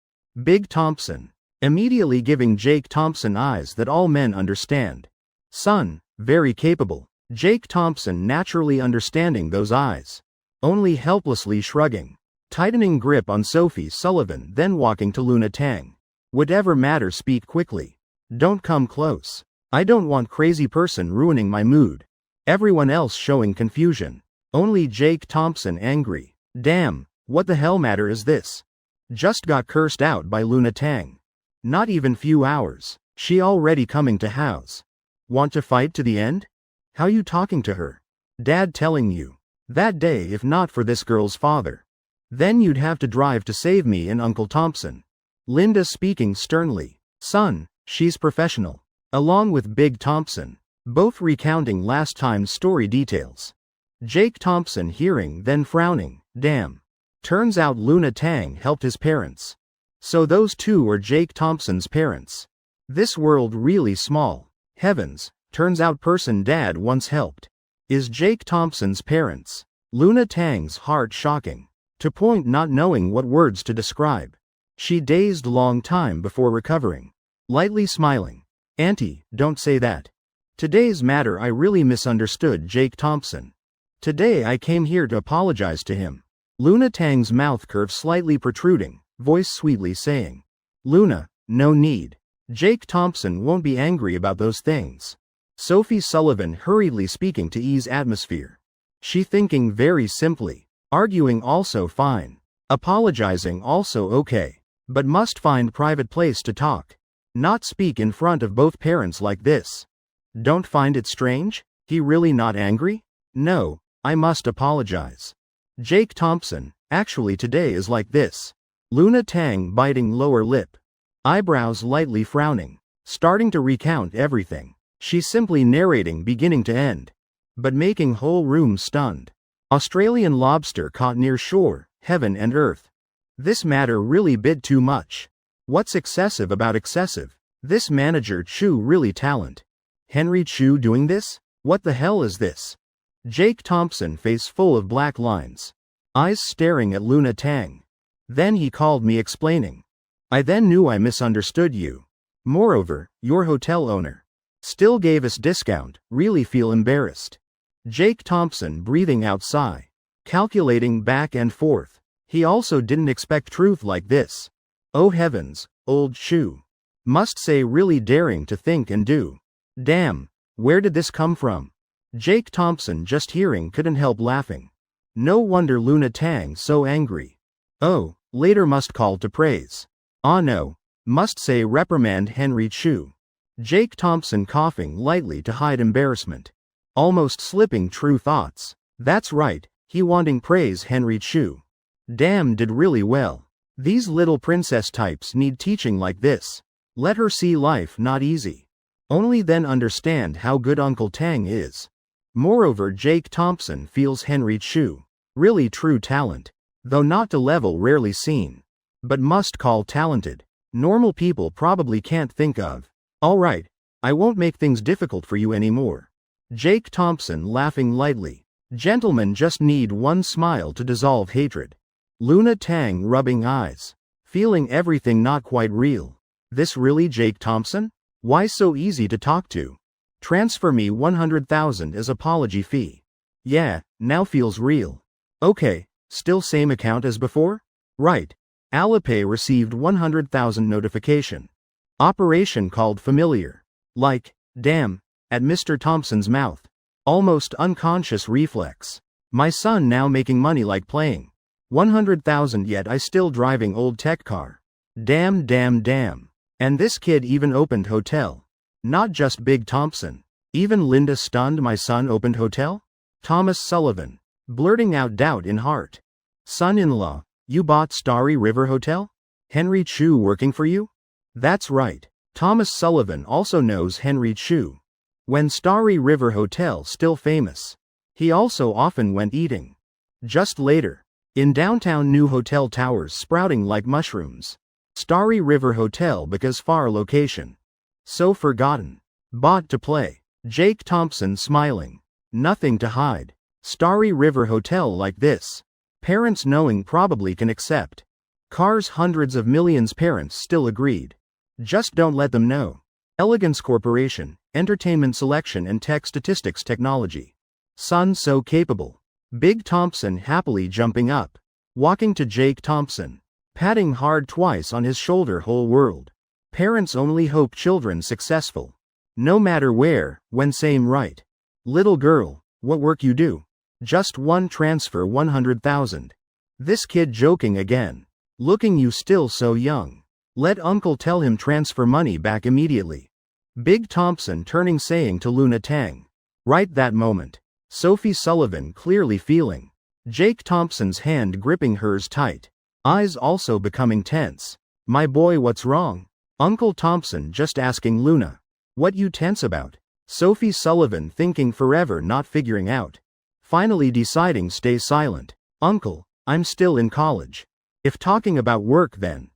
Big Thompson. Immediately giving Jake Thompson eyes that all men understand. Son, very capable. Jake Thompson naturally understanding those eyes. Only helplessly shrugging. Tightening grip on Sophie Sullivan, then walking to Luna Tang. Whatever matter, speak quickly. Don't come close. I don't want crazy person ruining my mood. Everyone else showing confusion. Only Jake Thompson angry. Damn, what the hell matter is this? Just got cursed out by Luna Tang. Not even few hours. She already coming to house. Want to fight to the end? How you talking to her? Dad telling you. That day, if not for this girl's father. Then you'd have to drive to save me and Uncle Thompson. Linda speaking sternly. Son, she's professional. Along with Big Thompson. Both recounting last time's story details. Jake Thompson hearing, then frowning. Damn. Turns out Luna Tang helped his parents. So those two are Jake Thompson's parents. This world really small. Heavens, turns out person dad once helped is Jake Thompson's parents. Luna Tang's heart shocking. To point not knowing what words to describe. She dazed long time before recovering. Lightly smiling. Auntie, don't say that. Today's matter, I really misunderstood Jake Thompson. Today I came here to apologize to him. Luna Tang's mouth curve slightly protruding, voice sweetly saying. Luna, no need. Jake Thompson won't be angry about those things. Sophie Sullivan hurriedly speaking to ease atmosphere. She thinking very simply. Arguing also fine. Apologizing also okay. But must find private place to talk. Not speak in front of both parents like this. Don't find it strange? He really not angry? No, I must apologize. Jake Thompson, actually today is like this. Luna Tang biting lower lip. Eyebrows lightly frowning. Starting to recount everything. She's simply narrating beginning to end. But making whole room stunned. Australian lobster caught near shore, heaven and earth. This matter really bit too much. What's excessive about excessive? This manager Chu really talent. Henry Chu doing this? What the hell is this? Jake Thompson face full of black lines. Eyes staring at Luna Tang. Then he called me explaining. I then knew I misunderstood you. Moreover, your hotel owner still gave us discount, really feel embarrassed. Jake Thompson breathing out sigh. Calculating back and forth. He also didn't expect truth like this. Oh heavens, old Chu. Must say really daring to think and do. Damn, where did this come from? Jake Thompson just hearing couldn't help laughing. No wonder Luna Tang so angry. Oh, later must call to praise. Ah no, must say reprimand Henry Chu. Jake Thompson coughing lightly to hide embarrassment. Almost slipping true thoughts. That's right, he wanting praise Henry Chu. Damn, did really well. These little princess types need teaching like this. Let her see life not easy. Only then understand how good Uncle Tang is. Moreover, Jake Thompson feels Henry Chu. Really true talent. Though not to level rarely seen. But must call talented. Normal people probably can't think of. Alright, I won't make things difficult for you anymore. Jake Thompson laughing lightly. Gentlemen just need one smile to dissolve hatred. Luna Tang rubbing eyes. Feeling everything not quite real. This really Jake Thompson? Why so easy to talk to? Transfer me 100,000 as apology fee. Yeah, now feels real. Okay, still same account as before? Right. Alipay received 100,000 notification. Operation called familiar. Like, damn, at Mr. Thompson's mouth. Almost unconscious reflex. My son now making money like playing. 100,000 yet I still driving old tech car. Damn damn damn. And this kid even opened hotel. Not just Big Thompson. Even Linda stunned my son opened hotel? Thomas Sullivan. Blurting out doubt in heart. Son-in-law, You bought Starry River Hotel? Henry Chu working for you? That's right. Thomas Sullivan also knows Henry Chu. When Starry River Hotel still famous. He also often went eating. Just later. In downtown new hotel towers sprouting like mushrooms. Starry River Hotel because far location. So forgotten. Bought to play. Jake Thompson smiling. Nothing to hide. Starry River Hotel like this. Parents knowing probably can accept. Cars hundreds of millions parents still agreed. Just don't let them know. Elegance Corporation, Entertainment Selection and Tech Statistics Technology. Son so capable. Big Thompson happily jumping up. Walking to Jake Thompson. Patting hard twice on his shoulder whole world. Parents only hope children successful. No matter where, when same right. Little girl, what work you do? Just one transfer 100,000. This kid joking again. Looking you still so young. Let uncle tell him transfer money back immediately. Big Thompson turning saying to Luna Tang. Right that moment. Sophie Sullivan clearly feeling. Jake Thompson's hand gripping hers tight. Eyes also becoming tense. My boy, what's wrong? Uncle Thompson just asking Luna. What you tense about? Sophie Sullivan thinking forever not figuring out. Finally deciding stay silent. Uncle, I'm still in college. If talking about work then.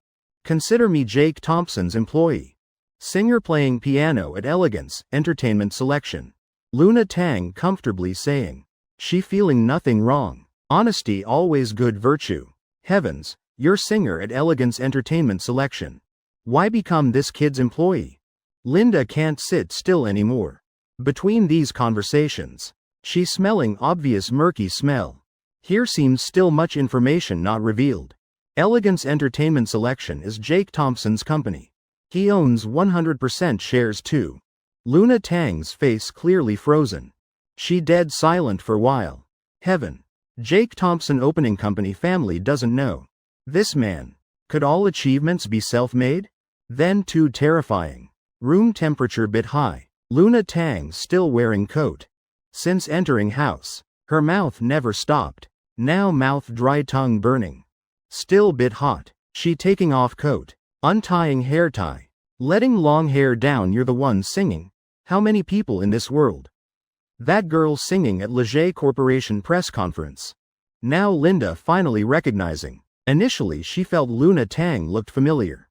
Consider me Jake Thompson's employee. Singer playing piano at Elegance, Entertainment Selection. Luna Tang comfortably saying. She feeling nothing wrong. Honesty always good virtue. Heavens, you're singer at Elegance Entertainment Selection. Why become this kid's employee? Linda can't sit still anymore. Between these conversations. She's smelling obvious murky smell. Here seems still much information not revealed. Elegance Entertainment Selection is Jake Thompson's company. He owns 100% shares too. Luna Tang's face clearly frozen. She dead silent for while. Heaven. Jake Thompson opening company family doesn't know. This man. Could all achievements be self-made? Then too terrifying. Room temperature bit high. Luna Tang still wearing coat. Since entering house. Her mouth never stopped. Now mouth dry, tongue burning. Still bit hot. She taking off coat. Untying hair tie. Letting long hair down. You're the one singing. How many people in this world? That girl singing at Leger Corporation press conference. Now Linda finally recognizing. Initially she felt Luna Tang looked familiar.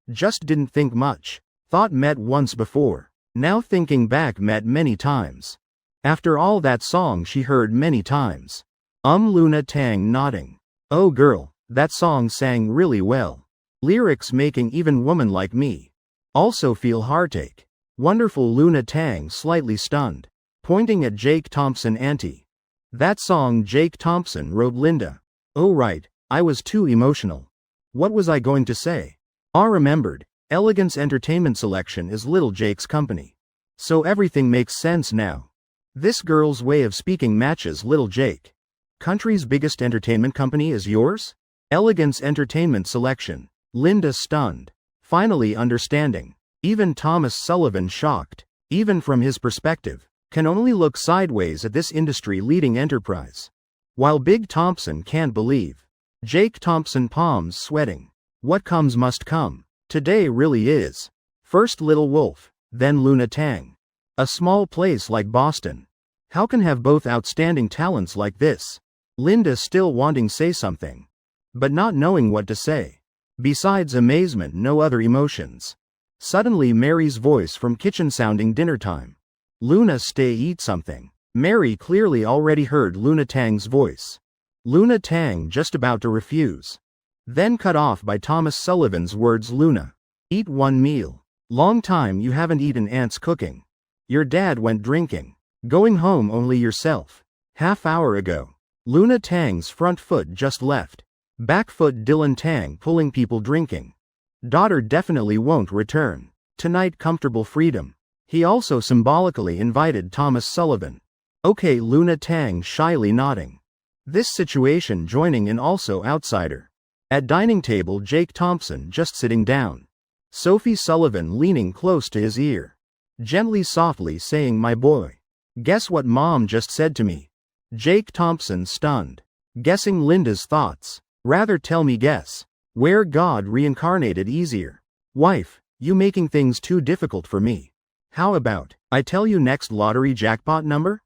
Just didn't think much. Thought met once before. Now thinking back met many times. After all that song she heard many times. Luna Tang nodding. Oh girl, that song sang really well. Lyrics making even woman like me. Also feel heartache. Wonderful. Luna Tang slightly stunned. Pointing at Jake Thompson auntie. That song Jake Thompson wrote Linda. Oh right, I was too emotional. What was I going to say? Remembered. Elegance Entertainment Selection is little Jake's company. So everything makes sense now. This girl's way of speaking matches little Jake. Country's biggest entertainment company is yours? Elegance Entertainment Selection. Linda stunned. Finally understanding. Even Thomas Sullivan shocked. Even from his perspective. Can only look sideways at this industry-leading enterprise. While Big Thompson can't believe. Jake Thompson palms sweating. What comes must come. Today really is. First Little Wolf, then Luna Tang. A small place like Boston. How can have both outstanding talents like this? Linda still wanting say something. But not knowing what to say. Besides amazement, no other emotions. Suddenly Mary's voice from kitchen sounding dinner time. Luna, stay eat something. Mary clearly already heard Luna Tang's voice. Luna Tang just about to refuse. Then cut off by Thomas Sullivan's words. Luna, eat one meal. Long time you haven't eaten. Aunt's cooking. Your dad went drinking. Going home only yourself. Half hour ago. Luna Tang's front foot just left. Back foot Dylan Tang pulling people drinking. Daughter definitely won't return. Tonight comfortable freedom. He also symbolically invited Thomas Sullivan. Okay, Luna Tang shyly nodding. This situation joining in also outsider. At dining table Jake Thompson just sitting down. Sophie Sullivan leaning close to his ear. Gently softly saying, my boy. Guess what mom just said to me? Jake Thompson stunned. Guessing Linda's thoughts. Rather tell me guess. Where God reincarnated easier. Wife, you making things too difficult for me. How about, I tell you next lottery jackpot number?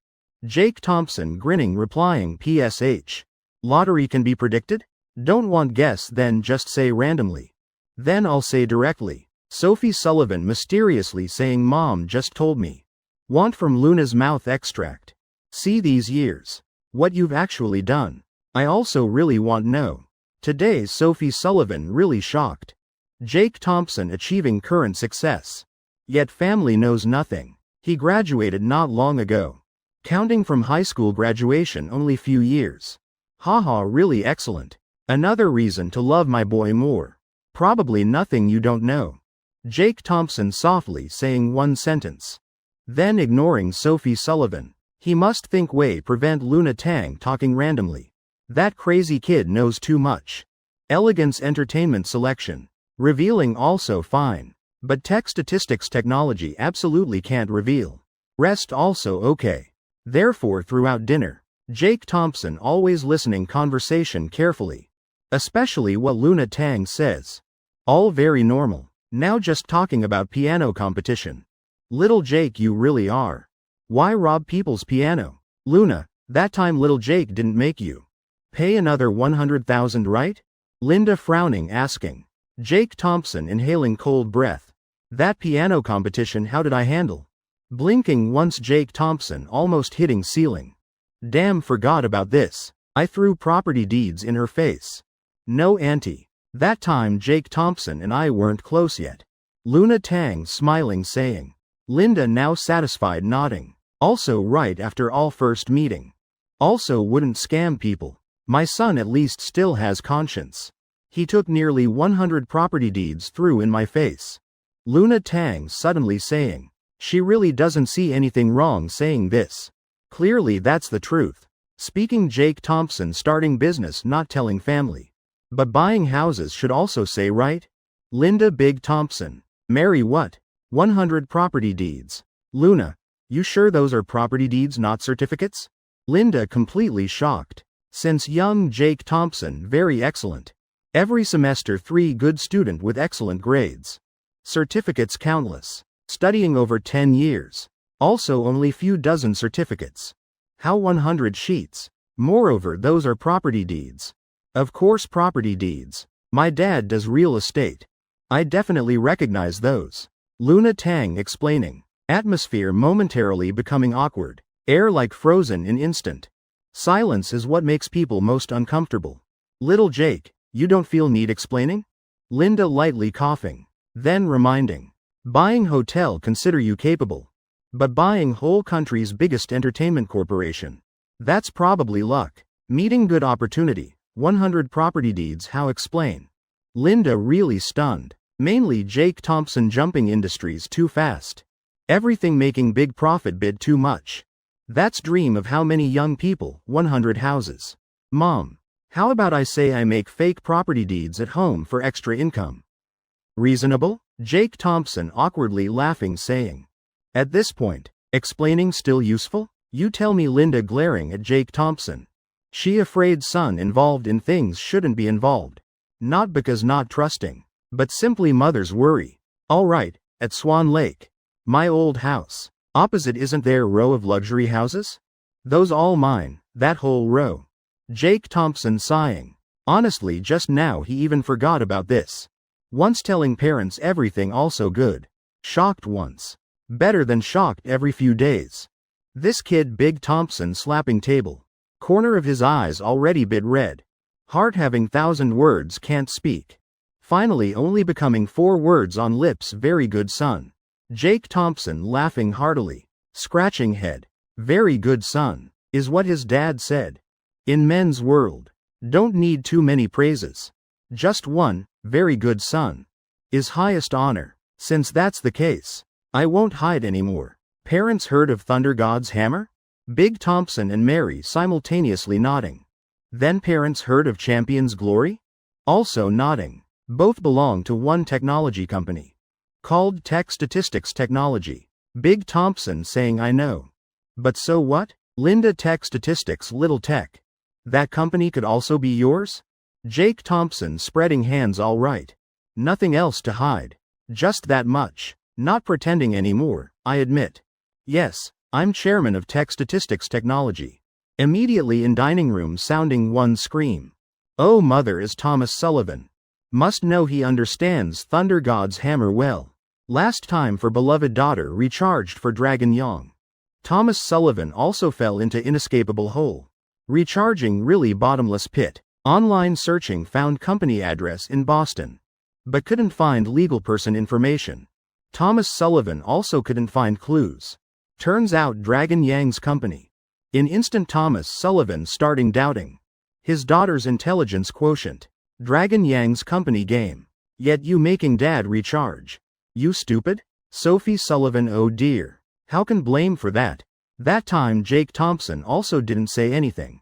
Jake Thompson grinning replying PSH. Lottery can be predicted? Don't want guess then just say randomly. Then I'll say directly. Sophie Sullivan mysteriously saying Mom just told me. Want from Luna's mouth extract. See these years. What you've actually done. I also really want know. Today's Sophie Sullivan really shocked. Jake Thompson achieving current success. Yet family knows nothing. He graduated not long ago. Counting from high school graduation only few years. Haha, really excellent. Another reason to love my boy more. Probably nothing you don't know. Jake Thompson softly saying one sentence. Then ignoring Sophie Sullivan. He must think way prevent Luna Tang talking randomly. That crazy kid knows too much. Elegance entertainment selection. Revealing also fine. But tech statistics technology absolutely can't reveal. Rest also okay. Therefore throughout dinner, Jake Thompson always listening conversation carefully. Especially what Luna Tang says. All very normal. Now just talking about piano competition. Little Jake you really are. Why rob people's piano? Luna, that time little Jake didn't make you pay another 100,000 right? Linda frowning asking. Jake Thompson inhaling cold breath. That piano competition how did I handle? Blinking once Jake Thompson almost hitting ceiling. Damn forgot about this. I threw property deeds in her face. No auntie. That time Jake Thompson and I weren't close yet. Luna Tang smiling saying. Linda now satisfied nodding. Also right after all first meeting. Also wouldn't scam people. My son at least still has conscience. He took nearly 100 property deeds through in my face. Luna Tang suddenly saying. She really doesn't see anything wrong saying this. Clearly that's the truth. Speaking Jake Thompson starting business not telling family. But buying houses should also say right? Linda Big Thompson. Mary what? 100 property deeds. Luna, you sure those are property deeds not certificates? Linda completely shocked. Since young Jake Thompson very excellent. Every semester 3 good student with excellent grades. Certificates countless. Studying over 10 years. Also only few dozen certificates. How 100 sheets? Moreover those are property deeds. Of course property deeds. My dad does real estate. I definitely recognize those. Luna Tang explaining. Atmosphere momentarily becoming awkward. Air like frozen in instant. Silence is what makes people most uncomfortable. Little Jake, you don't feel need explaining? Linda lightly coughing. Then reminding. Buying hotel consider you capable. But buying whole country's biggest entertainment corporation. That's probably luck. Meeting good opportunity. 100 property deeds how explain. Linda really stunned. Mainly Jake Thompson jumping industries too fast. Everything making big profit bid too much. That's dream of how many young people, 100 houses. Mom, how about I say I make fake property deeds at home for extra income? Reasonable? Jake Thompson awkwardly laughing saying. At this point, explaining still useful? You tell me Linda glaring at Jake Thompson. She afraid son involved in things shouldn't be involved. Not because not trusting, but simply mother's worry. All right, at Swan Lake. My old house. Opposite isn't there row of luxury houses? Those all mine, that whole row. Jake Thompson sighing. Honestly just now he even forgot about this. Once telling parents everything also good. Shocked once. Better than shocked every few days. This kid Big Thompson slapping table. Corner of his eyes already bit red. Heart having 1,000 words can't speak. Finally only becoming 4 words on lips very good son. Jake Thompson laughing heartily. Scratching head. Very good son. Is what his dad said. In men's world. Don't need too many praises. Just one, very good son. Is highest honor. Since that's the case. I won't hide anymore. Parents heard of Thunder God's hammer? Big Thompson and Mary simultaneously nodding. Then parents heard of Champion's glory? Also nodding. Both belong to one technology company. Called Tech Statistics Technology. Big Thompson saying I know. But so what? Linda Tech Statistics Little Tech. That company could also be yours? Jake Thompson spreading hands. All right. Nothing else to hide. Just that much. Not pretending anymore, I admit. Yes, I'm chairman of Tech Statistics Technology. Immediately in dining room sounding one scream. Oh mother is Thomas Sullivan. Must know he understands Thunder God's hammer well. Last time for beloved daughter recharged for Dragon Young. Thomas Sullivan also fell into inescapable hole. Recharging really bottomless pit. Online searching found company address in Boston. But couldn't find legal person information. Thomas Sullivan also couldn't find clues. Turns out Dragon Yang's company. In instant Thomas Sullivan starting doubting his daughter's intelligence quotient. Dragon Yang's company game. Yet you making dad recharge. You stupid? Sophie Sullivan. Oh dear. How can blame for that? That time Jake Thompson also didn't say anything.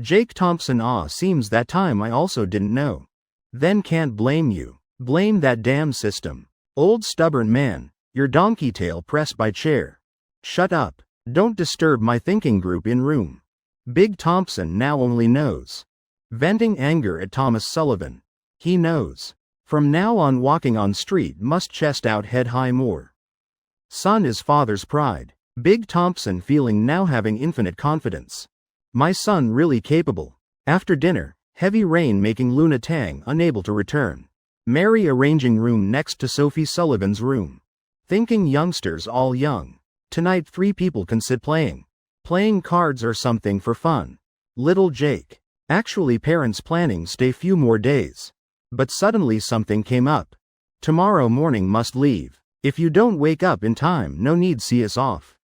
Jake Thompson. Seems that time I also didn't know. Then can't blame you. Blame that damn system. Old stubborn man, your donkey tail pressed by chair. Shut up. Don't disturb my thinking group in room. Big Thompson now only knows. Venting anger at Thomas Sullivan. He knows. From now on walking on street must chest out head high more. Son is father's pride. Big Thompson feeling now having infinite confidence. My son really capable. After dinner, heavy rain making Luna Tang unable to return. Mary arranging room next to Sophie Sullivan's room. Thinking youngsters all young. Tonight 3 people can sit playing cards or something for fun. Little Jake. Actually parents planning stay few more days. But suddenly something came up. Tomorrow morning must leave. If you don't wake up in time no need see us off.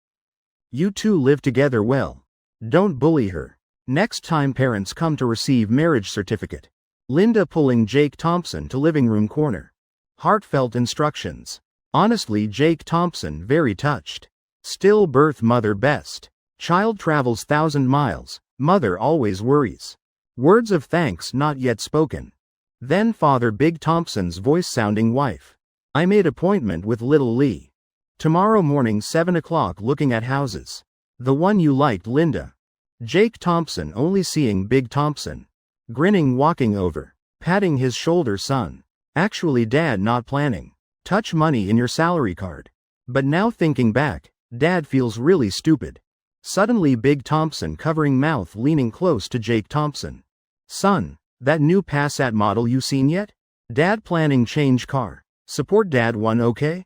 You two live together well. Don't bully her. Next time parents come to receive marriage certificate. Linda pulling Jake Thompson to living room corner. Heartfelt instructions. Honestly Jake Thompson very touched. Still birth mother best. Child travels 1,000 miles, mother always worries. Words of thanks not yet spoken. Then father Big Thompson's voice sounding wife. I made appointment with little Lee. Tomorrow morning 7 o'clock looking at houses. The one you liked Linda. Jake Thompson only seeing Big Thompson. Grinning walking over. Patting his shoulder son. Actually dad not planning. Touch money in your salary card. But now thinking back, dad feels really stupid. Suddenly Big Thompson covering mouth leaning close to Jake Thompson. Son, that new Passat model you seen yet? Dad planning change car. Support dad one okay?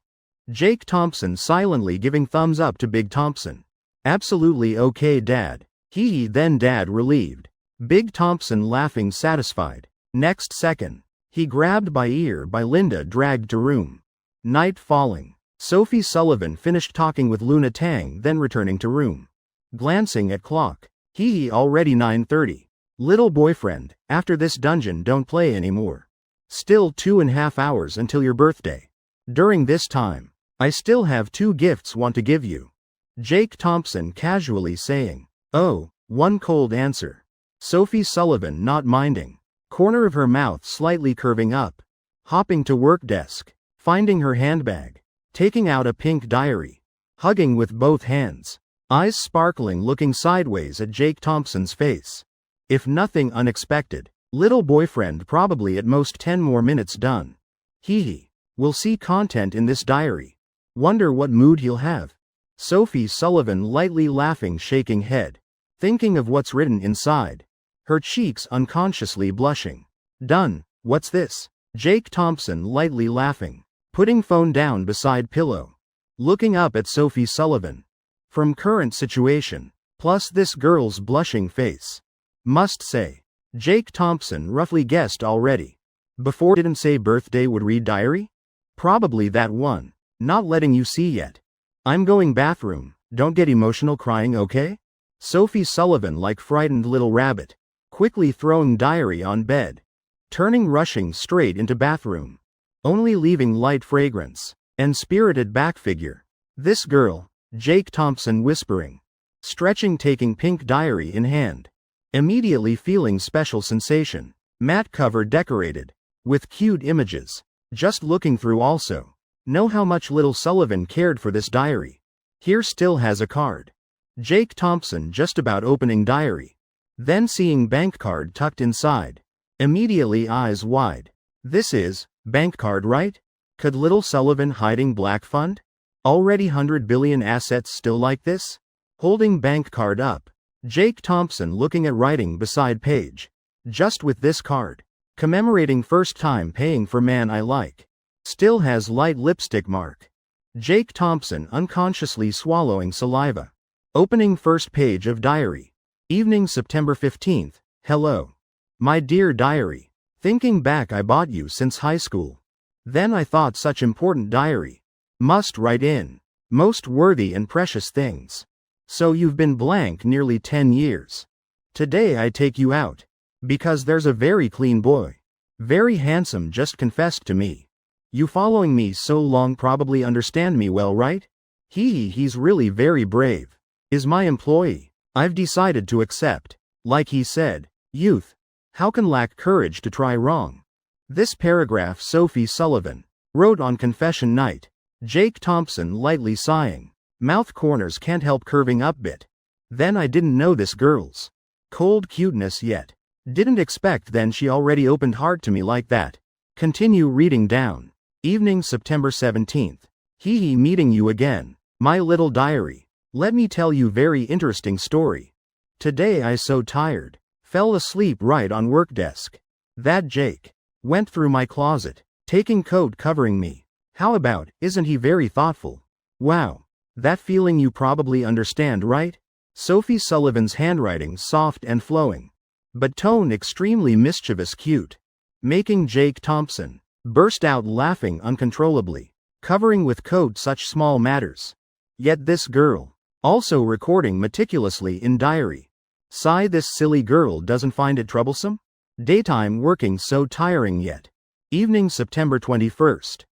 Jake Thompson silently giving thumbs up to Big Thompson. Absolutely okay dad. Hee then dad relieved. Big Thompson laughing satisfied. Next second, he grabbed by ear by Linda dragged to room. Night falling. Sophie Sullivan finished talking with Luna Tang then returning to room. Glancing at clock. Hee already 9:30. Little boyfriend, after this dungeon don't play anymore. Still 2.5 hours until your birthday. During this time, I still have 2 gifts want to give you. Jake Thompson casually saying. Oh, one cold answer. Sophie Sullivan not minding. Corner of her mouth slightly curving up. Hopping to work desk. Finding her handbag. Taking out a pink diary. Hugging with both hands. Eyes sparkling looking sideways at Jake Thompson's face. If nothing unexpected. Little boyfriend probably at most 10 more minutes done. Hee. We'll see content in this diary. Wonder what mood he'll have. Sophie Sullivan lightly laughing shaking head. Thinking of what's written inside. Her cheeks unconsciously blushing. Done, what's this? Jake Thompson lightly laughing. Putting phone down beside pillow. Looking up at Sophie Sullivan. From current situation. Plus this girl's blushing face. Must say. Jake Thompson roughly guessed already. Before didn't say birthday would read diary? Probably that one. Not letting you see yet. I'm going bathroom, don't get emotional crying okay? Sophie Sullivan like frightened little rabbit. Quickly throwing diary on bed. Turning rushing straight into bathroom. Only leaving light fragrance. And spirited back figure. This girl, Jake Thompson whispering. Stretching taking pink diary in hand. Immediately feeling special sensation. Matte cover decorated. With cute images. Just looking through also. Know how much little Sullivan cared for this diary. Here still has a card. Jake Thompson just about opening diary. Then seeing bank card tucked inside. Immediately eyes wide. This is, bank card right? Could little Sullivan hiding black fund? Already 100 billion assets still like this? Holding bank card up. Jake Thompson looking at writing beside page. Just with this card. Commemorating first time paying for man I like. Still has light lipstick mark. Jake Thompson unconsciously swallowing saliva. Opening first page of diary. Evening September 15th. Hello. My dear diary. Thinking back I bought you since high school. Then I thought such important diary. Must write in. Most worthy and precious things. So you've been blank nearly 10 years. Today I take you out. Because there's a very clean boy. Very handsome just confessed to me. You following me so long probably understand me well right? He's really very brave. Is my employee. I've decided to accept. Like he said, youth. How can lack courage to try wrong? This paragraph Sophie Sullivan wrote on confession night. Jake Thompson lightly sighing. Mouth corners can't help curving up bit. Then I didn't know this girl's cold cuteness yet. Didn't expect then she already opened heart to me like that. Continue reading down. Evening September 17th. Meeting you again. My little diary. Let me tell you very interesting story. Today I so tired. Fell asleep right on work desk. That Jake. Went through my closet. Taking coat covering me. How about, isn't he very thoughtful? Wow. That feeling you probably understand right? Sophie Sullivan's handwriting soft and flowing. But tone extremely mischievous cute. Making Jake Thompson burst out laughing uncontrollably. Covering with coat such small matters. Yet this girl. Also recording meticulously in diary. Sigh this silly girl doesn't find it troublesome? Daytime working so tiring yet. Evening September 21st.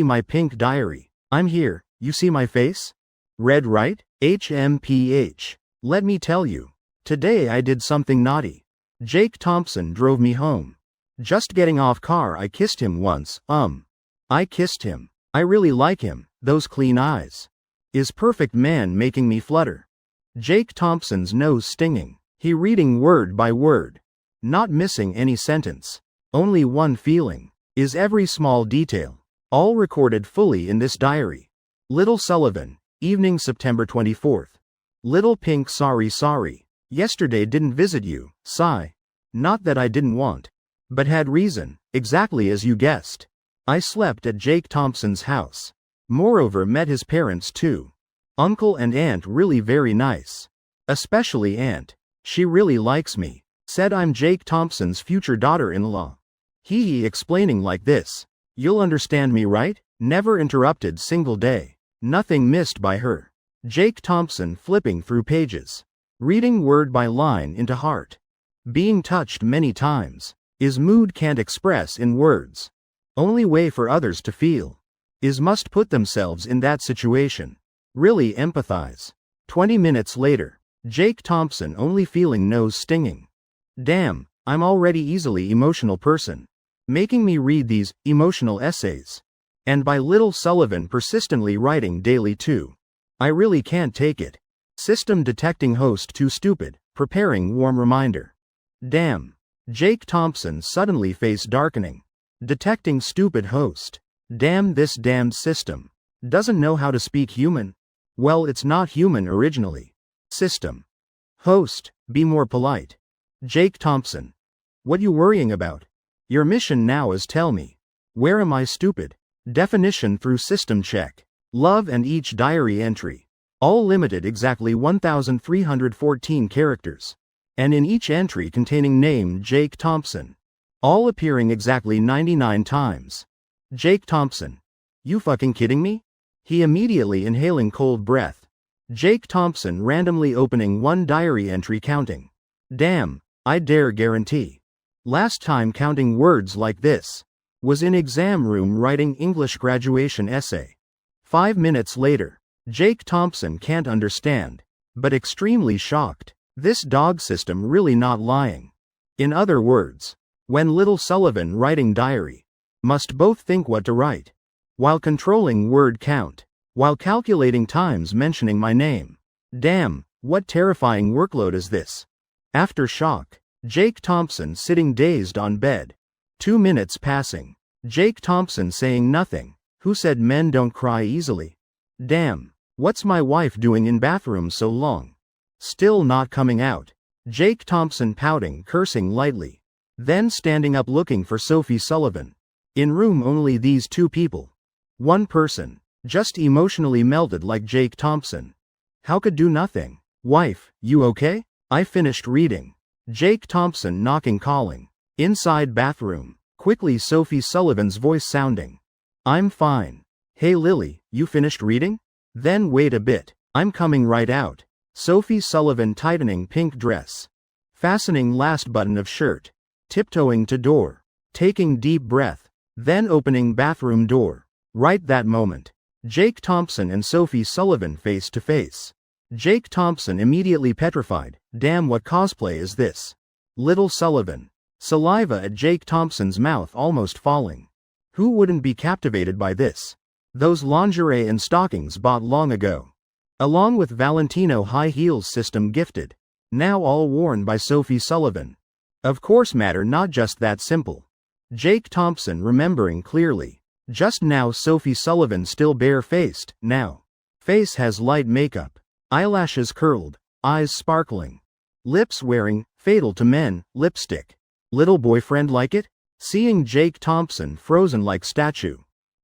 My pink diary. I'm here, you see my face? Red right? HMPH. Let me tell you. Today I did something naughty. Jake Thompson drove me home. Just getting off car I kissed him once, I kissed him. I really like him, those clean eyes. Is perfect man making me flutter. Jake Thompson's nose stinging. He reading word by word. Not missing any sentence. Only one feeling. Is every small detail. All recorded fully in this diary. Little Sullivan. Evening September 24th. Little Pink sorry. Yesterday didn't visit you, sigh. Not that I didn't want. But had reason, exactly as you guessed. I slept at Jake Thompson's house. Moreover met his parents too. Uncle and aunt really very nice. Especially aunt. She really likes me. Said I'm Jake Thompson's future daughter-in-law. He explaining like this. You'll understand me right? Never interrupted single day. Nothing missed by her. Jake Thompson flipping through pages. Reading word by line into heart. Being touched many times. Is mood can't express in words. Only way for others to feel. Is must put themselves in that situation. Really empathize. 20 minutes later. Jake Thompson only feeling nose stinging. Damn, I'm already easily emotional person. Making me read these emotional essays. And by little Sullivan persistently writing daily too. I really can't take it. System detecting host too stupid, preparing warm reminder. Damn. Jake Thompson suddenly face darkening. Detecting stupid host. Damn this damned system. Doesn't know how to speak human? Well, it's not human originally. System. Host, be more polite. Jake Thompson. What you worrying about? Your mission now is tell me. Where am I stupid? Definition through system check. Love and each diary entry. All limited exactly 1,314 characters. And in each entry containing name Jake Thompson. All appearing exactly 99 times. Jake Thompson. You fucking kidding me? He immediately inhaling cold breath. Jake Thompson randomly opening one diary entry counting. Damn, I dare guarantee. Last time counting words like this. Was in exam room writing English graduation essay. 5 minutes later. Jake Thompson can't understand. But extremely shocked. This dog system really not lying. In other words. When little Sullivan writing diary. Must both think what to write. While controlling word count. While calculating times mentioning my name. Damn, what terrifying workload is this? After shock. Jake Thompson sitting dazed on bed. 2 minutes passing. Jake Thompson saying nothing. Who said men don't cry easily? Damn. What's my wife doing in bathroom so long? Still not coming out. Jake Thompson pouting, cursing lightly. Then standing up looking for Sophie Sullivan. In room only these two people. One person. Just emotionally melted like Jake Thompson. How could do nothing? Wife, you okay? I finished reading. Jake Thompson knocking calling. Inside bathroom. Quickly Sophie Sullivan's voice sounding. I'm fine. Hey Lily, you finished reading? Then wait a bit. I'm coming right out. Sophie Sullivan tightening pink dress. Fastening last button of shirt. Tiptoeing to door. Taking deep breath. Then opening bathroom door. Right that moment. Jake Thompson and Sophie Sullivan face to face. Jake Thompson immediately petrified. Damn, what cosplay is this? Little Sullivan. Saliva at Jake Thompson's mouth almost falling. Who wouldn't be captivated by this? Those lingerie and stockings bought long ago. Along with Valentino high heels system gifted. Now all worn by Sophie Sullivan. Of course matter, not just that simple. Jake Thompson remembering clearly. Just now Sophie Sullivan still bare-faced, now. Face has light makeup. Eyelashes curled, eyes sparkling. Lips wearing, fatal to men, lipstick. Little boyfriend like it? Seeing Jake Thompson frozen like statue.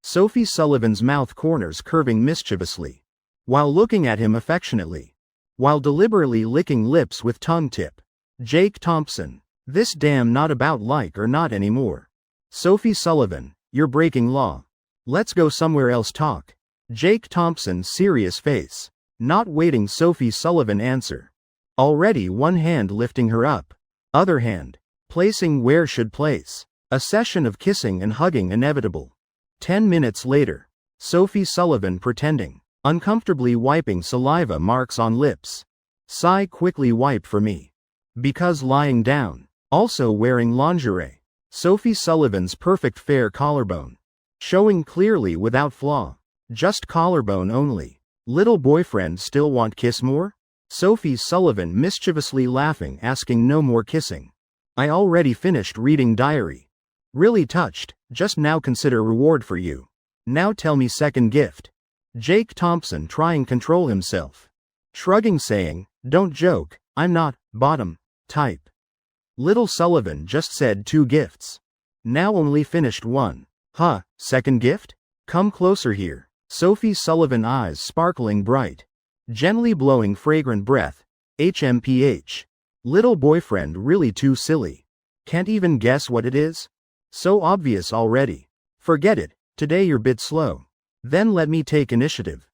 Sophie Sullivan's mouth corners curving mischievously. While looking at him affectionately. While deliberately licking lips with tongue tip. Jake Thompson. This damn not about like or not anymore. Sophie Sullivan, you're breaking law. Let's go somewhere else talk. Jake Thompson's serious face. Not waiting Sophie Sullivan answer. Already one hand lifting her up. Other hand. Placing where should place. A session of kissing and hugging inevitable. 10 minutes later. Sophie Sullivan pretending. Uncomfortably wiping saliva marks on lips. Sigh quickly wipe for me. Because lying down. Also wearing lingerie. Sophie Sullivan's perfect fair collarbone. Showing clearly without flaw. Just collarbone only. Little boyfriend still want kiss more? Sophie Sullivan mischievously laughing asking no more kissing. I already finished reading diary. Really touched, just now consider reward for you. Now tell me second gift. Jake Thompson trying control himself. Shrugging saying, don't joke, I'm not, bottom, type. Little Sullivan just said 2 gifts. Now only finished 1. Huh, second gift? Come closer here. Sophie Sullivan eyes sparkling bright. Gently blowing fragrant breath. HMPH. Little boyfriend really too silly. Can't even guess what it is? So obvious already. Forget it, today you're bit slow. Then let me take initiative.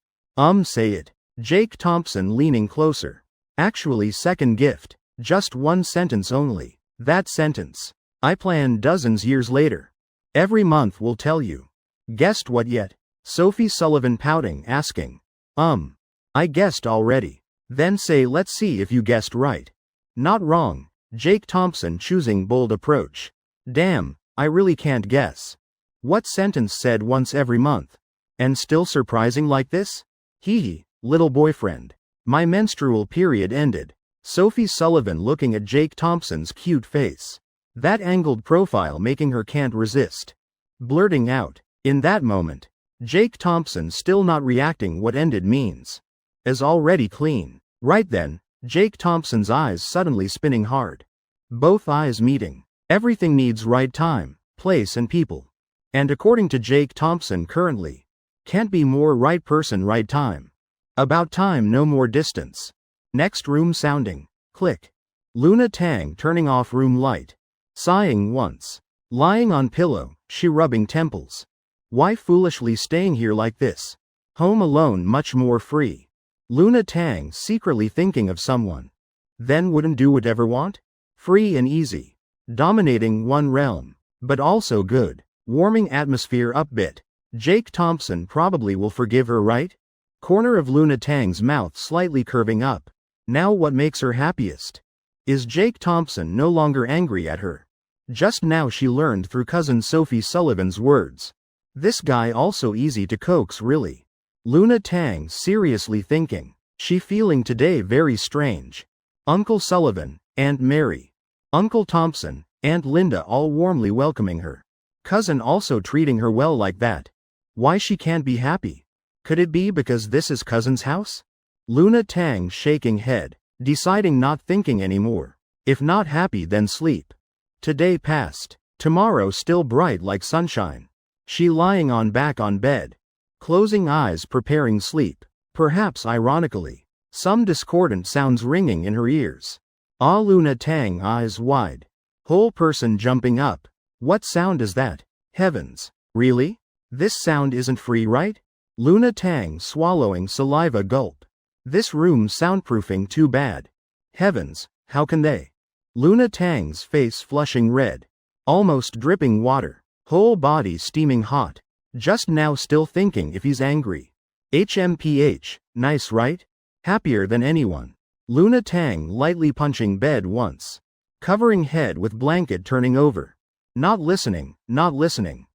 Say it. Jake Thompson leaning closer. Actually second gift. Just 1 sentence only. That sentence. I plan dozens years later. Every month will tell you. Guessed what yet? Sophie Sullivan pouting asking. I guessed already. Then say let's see if you guessed right. Not wrong. Jake Thompson choosing bold approach. Damn, I really can't guess. What sentence said once every month? And still surprising like this? Hee, little boyfriend. My menstrual period ended. Sophie Sullivan looking at Jake Thompson's cute face. That angled profile making her can't resist. Blurting out. In that moment. Jake Thompson still not reacting what ended means. As already clean. Right then, Jake Thompson's eyes suddenly spinning hard. Both eyes meeting. Everything needs right time, place and people. And according to Jake Thompson currently. Can't be more right person right time. About time no more distance. Next room sounding. Click. Luna Tang turning off room light. Sighing once. Lying on pillow, she rubbing temples. Why foolishly staying here like this? Home alone much more free. Luna Tang secretly thinking of someone. Then wouldn't do whatever want? Free and easy. Dominating one realm. But also good. Warming atmosphere up bit. Jake Thompson probably will forgive her right? Corner of Luna Tang's mouth slightly curving up. Now what makes her happiest? Is Jake Thompson no longer angry at her? Just now she learned through cousin Sophie Sullivan's words. This guy also easy to coax really. Luna Tang seriously thinking. She feeling today very strange. Uncle Sullivan, Aunt Mary. Uncle Thompson, Aunt Linda all warmly welcoming her. Cousin also treating her well like that. Why she can't be happy? Could it be because this is cousin's house? Luna Tang shaking head, deciding not thinking anymore. If not happy then sleep. Today passed. Tomorrow still bright like sunshine. She lying on back on bed. Closing eyes preparing sleep. Perhaps ironically. Some discordant sounds ringing in her ears. Ah, Luna Tang eyes wide. Whole person jumping up. What sound is that? Heavens. Really? This sound isn't free, right? Luna Tang swallowing saliva gulp. This room soundproofing too bad. Heavens, how can they? Luna Tang's face flushing red. Almost dripping water. Whole body steaming hot. Just now still thinking if he's angry. HMPH, nice right? Happier than anyone. Luna Tang lightly punching bed once. Covering head with blanket turning over. Not listening, not listening.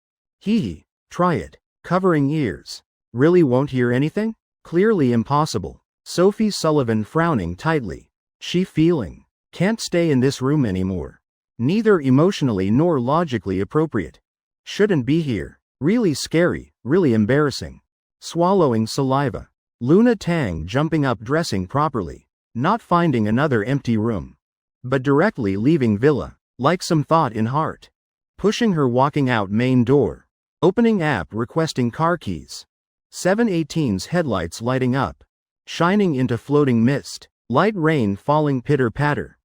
Hee, try it. Covering ears. Really won't hear anything? Clearly impossible. Sophie Sullivan frowning tightly. She feeling. Can't stay in this room anymore. Neither emotionally nor logically appropriate. Shouldn't be here. Really scary, really embarrassing. Swallowing saliva. Luna Tang jumping up dressing properly. Not finding another empty room. But directly leaving villa. Like some thought in heart. Pushing her walking out main door. Opening app requesting car keys. 718's headlights lighting up. Shining into floating mist. Light rain falling pitter patter.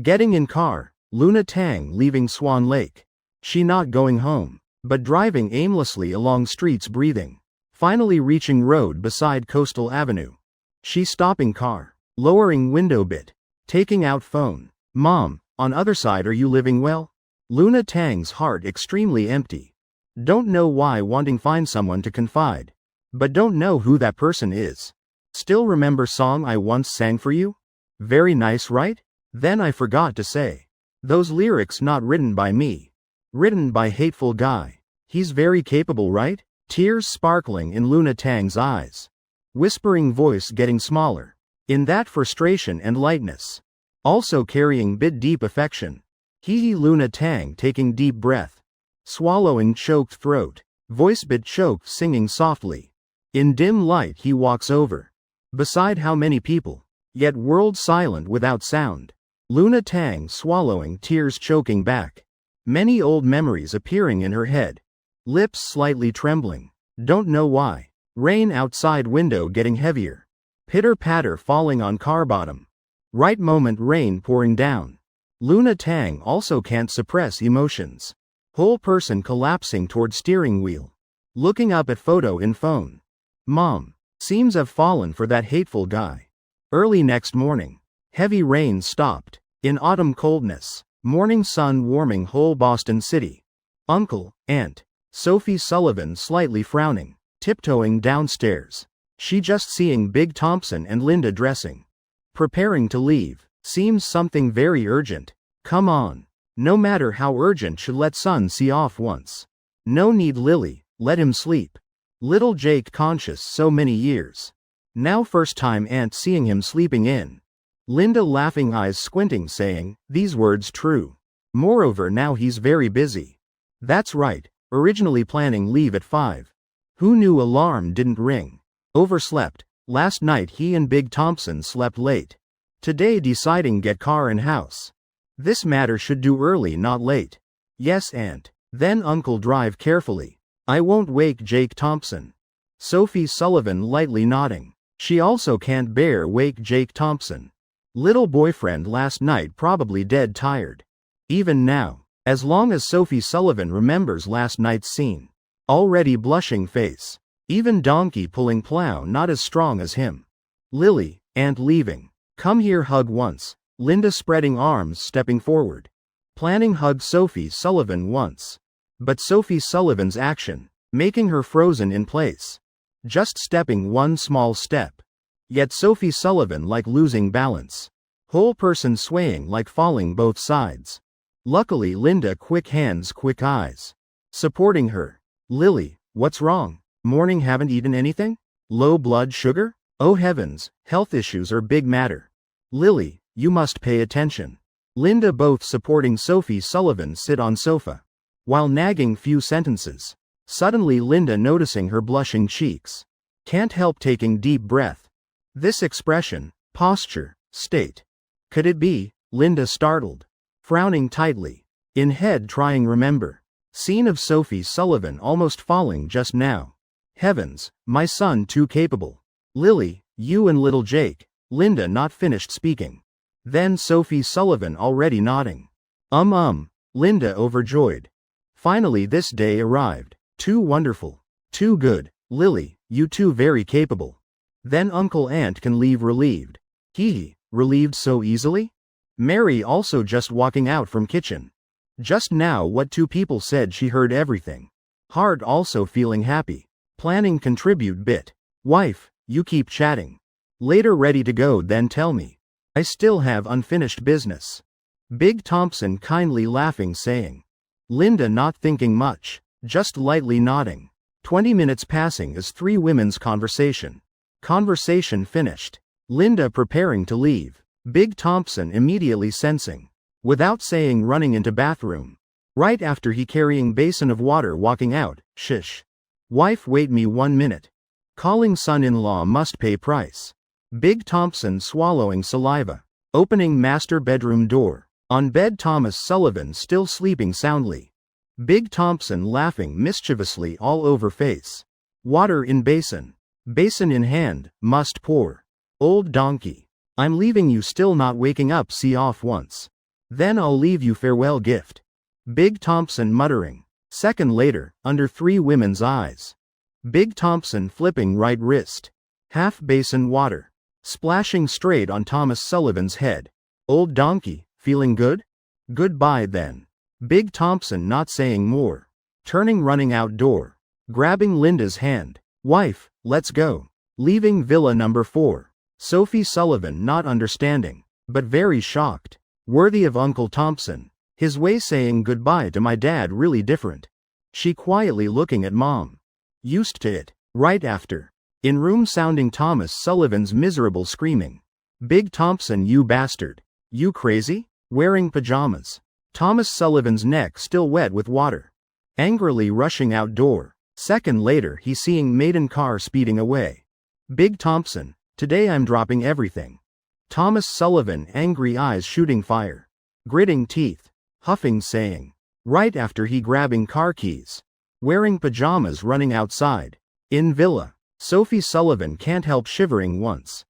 Getting in car. Luna Tang leaving Swan Lake. She not going home. But driving aimlessly along streets breathing. Finally reaching road beside Coastal Avenue. She stopping car. Lowering window bit. Taking out phone. Mom, on other side are you living well? Luna Tang's heart extremely empty. Don't know why wanting find someone to confide. But don't know who that person is. Still remember song I once sang for you? Very nice right? Then I forgot to say. Those lyrics not written by me. Written by hateful guy. He's very capable right? Tears sparkling in Luna Tang's eyes. Whispering voice getting smaller. In that frustration and lightness. Also carrying bit deep affection. Hee Luna Tang taking deep breath. Swallowing choked throat. Voice bit choked singing softly. In dim light he walks over. Beside how many people. Yet world silent without sound. Luna Tang swallowing tears choking back. Many old memories appearing in her head. Lips slightly trembling. Don't know why. Rain outside window getting heavier. Pitter patter falling on car bottom. Right moment rain pouring down. Luna Tang also can't suppress emotions. Whole person collapsing toward steering wheel. Looking up at photo in phone. Mom. Seems have fallen for that hateful guy. Early next morning. Heavy rain stopped. In autumn coldness. Morning sun warming whole Boston City. Uncle, Aunt. Sophie Sullivan slightly frowning. Tiptoeing downstairs. She just seeing Big Thompson and Linda dressing. Preparing to leave. Seems something very urgent. Come on. No matter how urgent should let son see off once. No need Lily, let him sleep. Little Jake conscious so many years. Now first time aunt seeing him sleeping in. Linda laughing eyes squinting saying, these words true. Moreover now he's very busy. That's right, originally planning leave at 5. Who knew alarm didn't ring? Overslept. Last night he and Big Thompson slept late. Today deciding get car and house. This matter should do early not late. Yes aunt. Then uncle drive carefully. I won't wake Jake Thompson. Sophie Sullivan lightly nodding. She also can't bear wake Jake Thompson. Little boyfriend last night probably dead tired. Even now, as long as Sophie Sullivan remembers last night's scene. Already blushing face. Even donkey pulling plow not as strong as him. Lily, aunt leaving. Come here hug once. Linda spreading arms stepping forward. Planning hug Sophie Sullivan once. But Sophie Sullivan's action, making her frozen in place. Just stepping one small step. Yet Sophie Sullivan like losing balance. Whole person swaying like falling both sides. Luckily Linda quick hands quick eyes. Supporting her. Lily, what's wrong? Morning haven't eaten anything? Low blood sugar? Oh heavens, health issues are big matter. Lily, you must pay attention. Linda both supporting Sophie Sullivan sit on sofa. While nagging few sentences. Suddenly Linda noticing her blushing cheeks. Can't help taking deep breath. This expression, posture, state. Could it be, Linda startled. Frowning tightly. In head trying remember. Scene of Sophie Sullivan almost falling just now. Heavens, my son too capable. Lily, you and little Jake. Linda not finished speaking. Then Sophie Sullivan already nodding. Linda overjoyed. Finally this day arrived. Too wonderful. Too good. Lily, you too very capable. Then Uncle Aunt can leave relieved. Hee, relieved so easily? Mary also just walking out from kitchen. Just now what two people said she heard everything. Hard also feeling happy. Planning contribute bit. Wife, you keep chatting. Later ready to go then tell me. I still have unfinished business. Big Thompson kindly laughing saying. Linda not thinking much, just lightly nodding. 20 minutes passing as three women's conversation. Conversation finished. Linda preparing to leave. Big Thompson immediately sensing. Without saying running into bathroom. Right after he carrying basin of water walking out, shish. Wife wait me 1 minute. Calling son-in-law must pay price. Big Thompson swallowing saliva. Opening master bedroom door. On bed Thomas Sullivan still sleeping soundly. Big Thompson laughing mischievously all over face. Water in basin. Basin in hand, must pour. Old donkey. I'm leaving you still not waking up see off once. Then I'll leave you farewell gift. Big Thompson muttering. Second later, under three women's eyes. Big Thompson flipping right wrist. Half basin water. Splashing straight on Thomas Sullivan's head. Old donkey, feeling good? Goodbye then. Big Thompson not saying more. Turning running outdoor. Grabbing Linda's hand. Wife, let's go. Leaving villa number 4. Sophie Sullivan not understanding, but very shocked. Worthy of Uncle Thompson. His way saying goodbye to my dad really different. She quietly looking at mom. Used to it. Right after. In room sounding Thomas Sullivan's miserable screaming. Big Thompson you bastard. You crazy? Wearing pajamas. Thomas Sullivan's neck still wet with water. Angrily rushing outdoor. Second later he seeing maiden car speeding away. Big Thompson, today I'm dropping everything. Thomas Sullivan angry eyes shooting fire. Gritting teeth. Huffing saying. Right after he grabbing car keys. Wearing pajamas running outside. In villa. Sophie Sullivan can't help shivering once.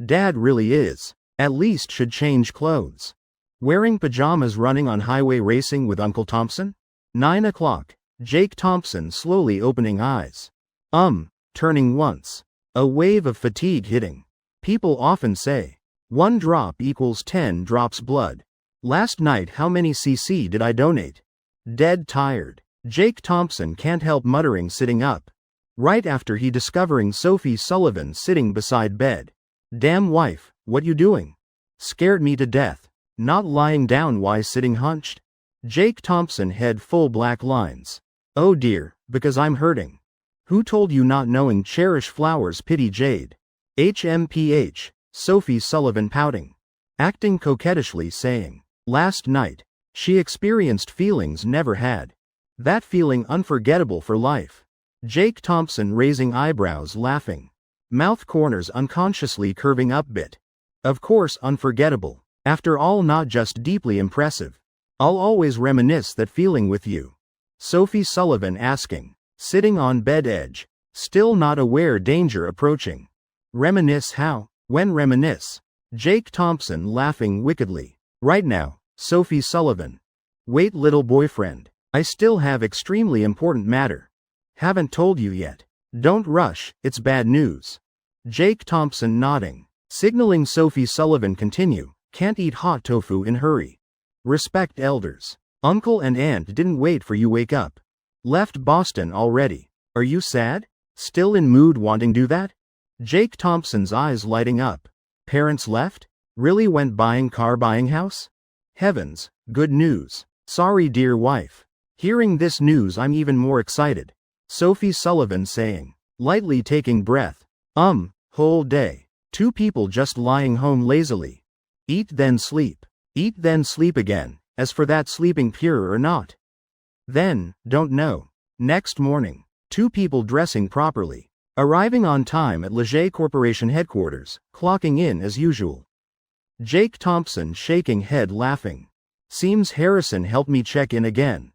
Dad really is. At least should change clothes. Wearing pajamas running on highway racing with Uncle Thompson? 9 o'clock. Jake Thompson slowly opening eyes. Turning once. A wave of fatigue hitting. People often say. 1 drop equals 10 drops blood. Last night how many cc did I donate? Dead tired. Jake Thompson can't help muttering sitting up. Right after he discovering Sophie Sullivan sitting beside bed. Damn wife, what you doing? Scared me to death. Not lying down why sitting hunched? Jake Thompson head full black lines. Oh dear, because I'm hurting. Who told you not knowing cherish flowers pity jade? HMPH, Sophie Sullivan pouting. Acting coquettishly saying. Last night. She experienced feelings never had. That feeling unforgettable for life. Jake Thompson raising eyebrows laughing. Mouth corners unconsciously curving up bit. Of course unforgettable. After all not just deeply impressive. I'll always reminisce that feeling with you. Sophie Sullivan asking. Sitting on bed edge. Still not aware danger approaching. Reminisce how? When reminisce? Jake Thompson laughing wickedly. Right now, Sophie Sullivan. Wait little boyfriend. I still have extremely important matter. Haven't told you yet. Don't rush, it's bad news. Jake Thompson nodding. Signaling Sophie Sullivan continue. Can't eat hot tofu in hurry. Respect elders. Uncle and aunt didn't wait for you wake up. Left Boston already. Are you sad? Still in mood wanting do that? Jake Thompson's eyes lighting up. Parents left? Really went buying car buying house? Heavens, good news. Sorry dear wife. Hearing this news I'm even more excited. Sophie Sullivan saying. Lightly taking breath. Whole day. 2 people just lying home lazily. Eat then sleep. Eat then sleep again, as for that sleeping pure or not. Then, don't know. Next morning, two people dressing properly. Arriving on time at Leger Corporation headquarters, clocking in as usual. Jake Thompson shaking head laughing. Seems Harrison helped me check in again.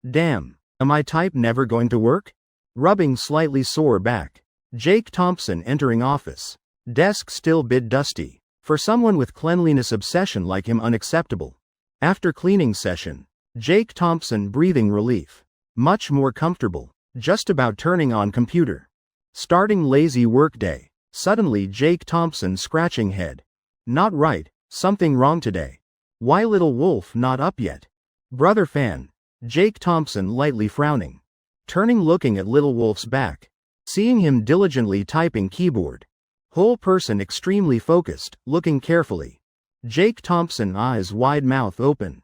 Damn, am I type never going to work? Rubbing slightly sore back. Jake Thompson entering office. Desk still bit dusty. For someone with cleanliness obsession like him unacceptable. After cleaning session, Jake Thompson breathing relief. Much more comfortable. Just about turning on computer. Starting lazy workday. Suddenly Jake Thompson scratching head. Not right, something wrong today. Why little wolf not up yet? Brother fan. Jake Thompson lightly frowning. Turning looking at little wolf's back. Seeing him diligently typing keyboard. Whole person extremely focused, looking carefully. Jake Thompson eyes wide mouth open.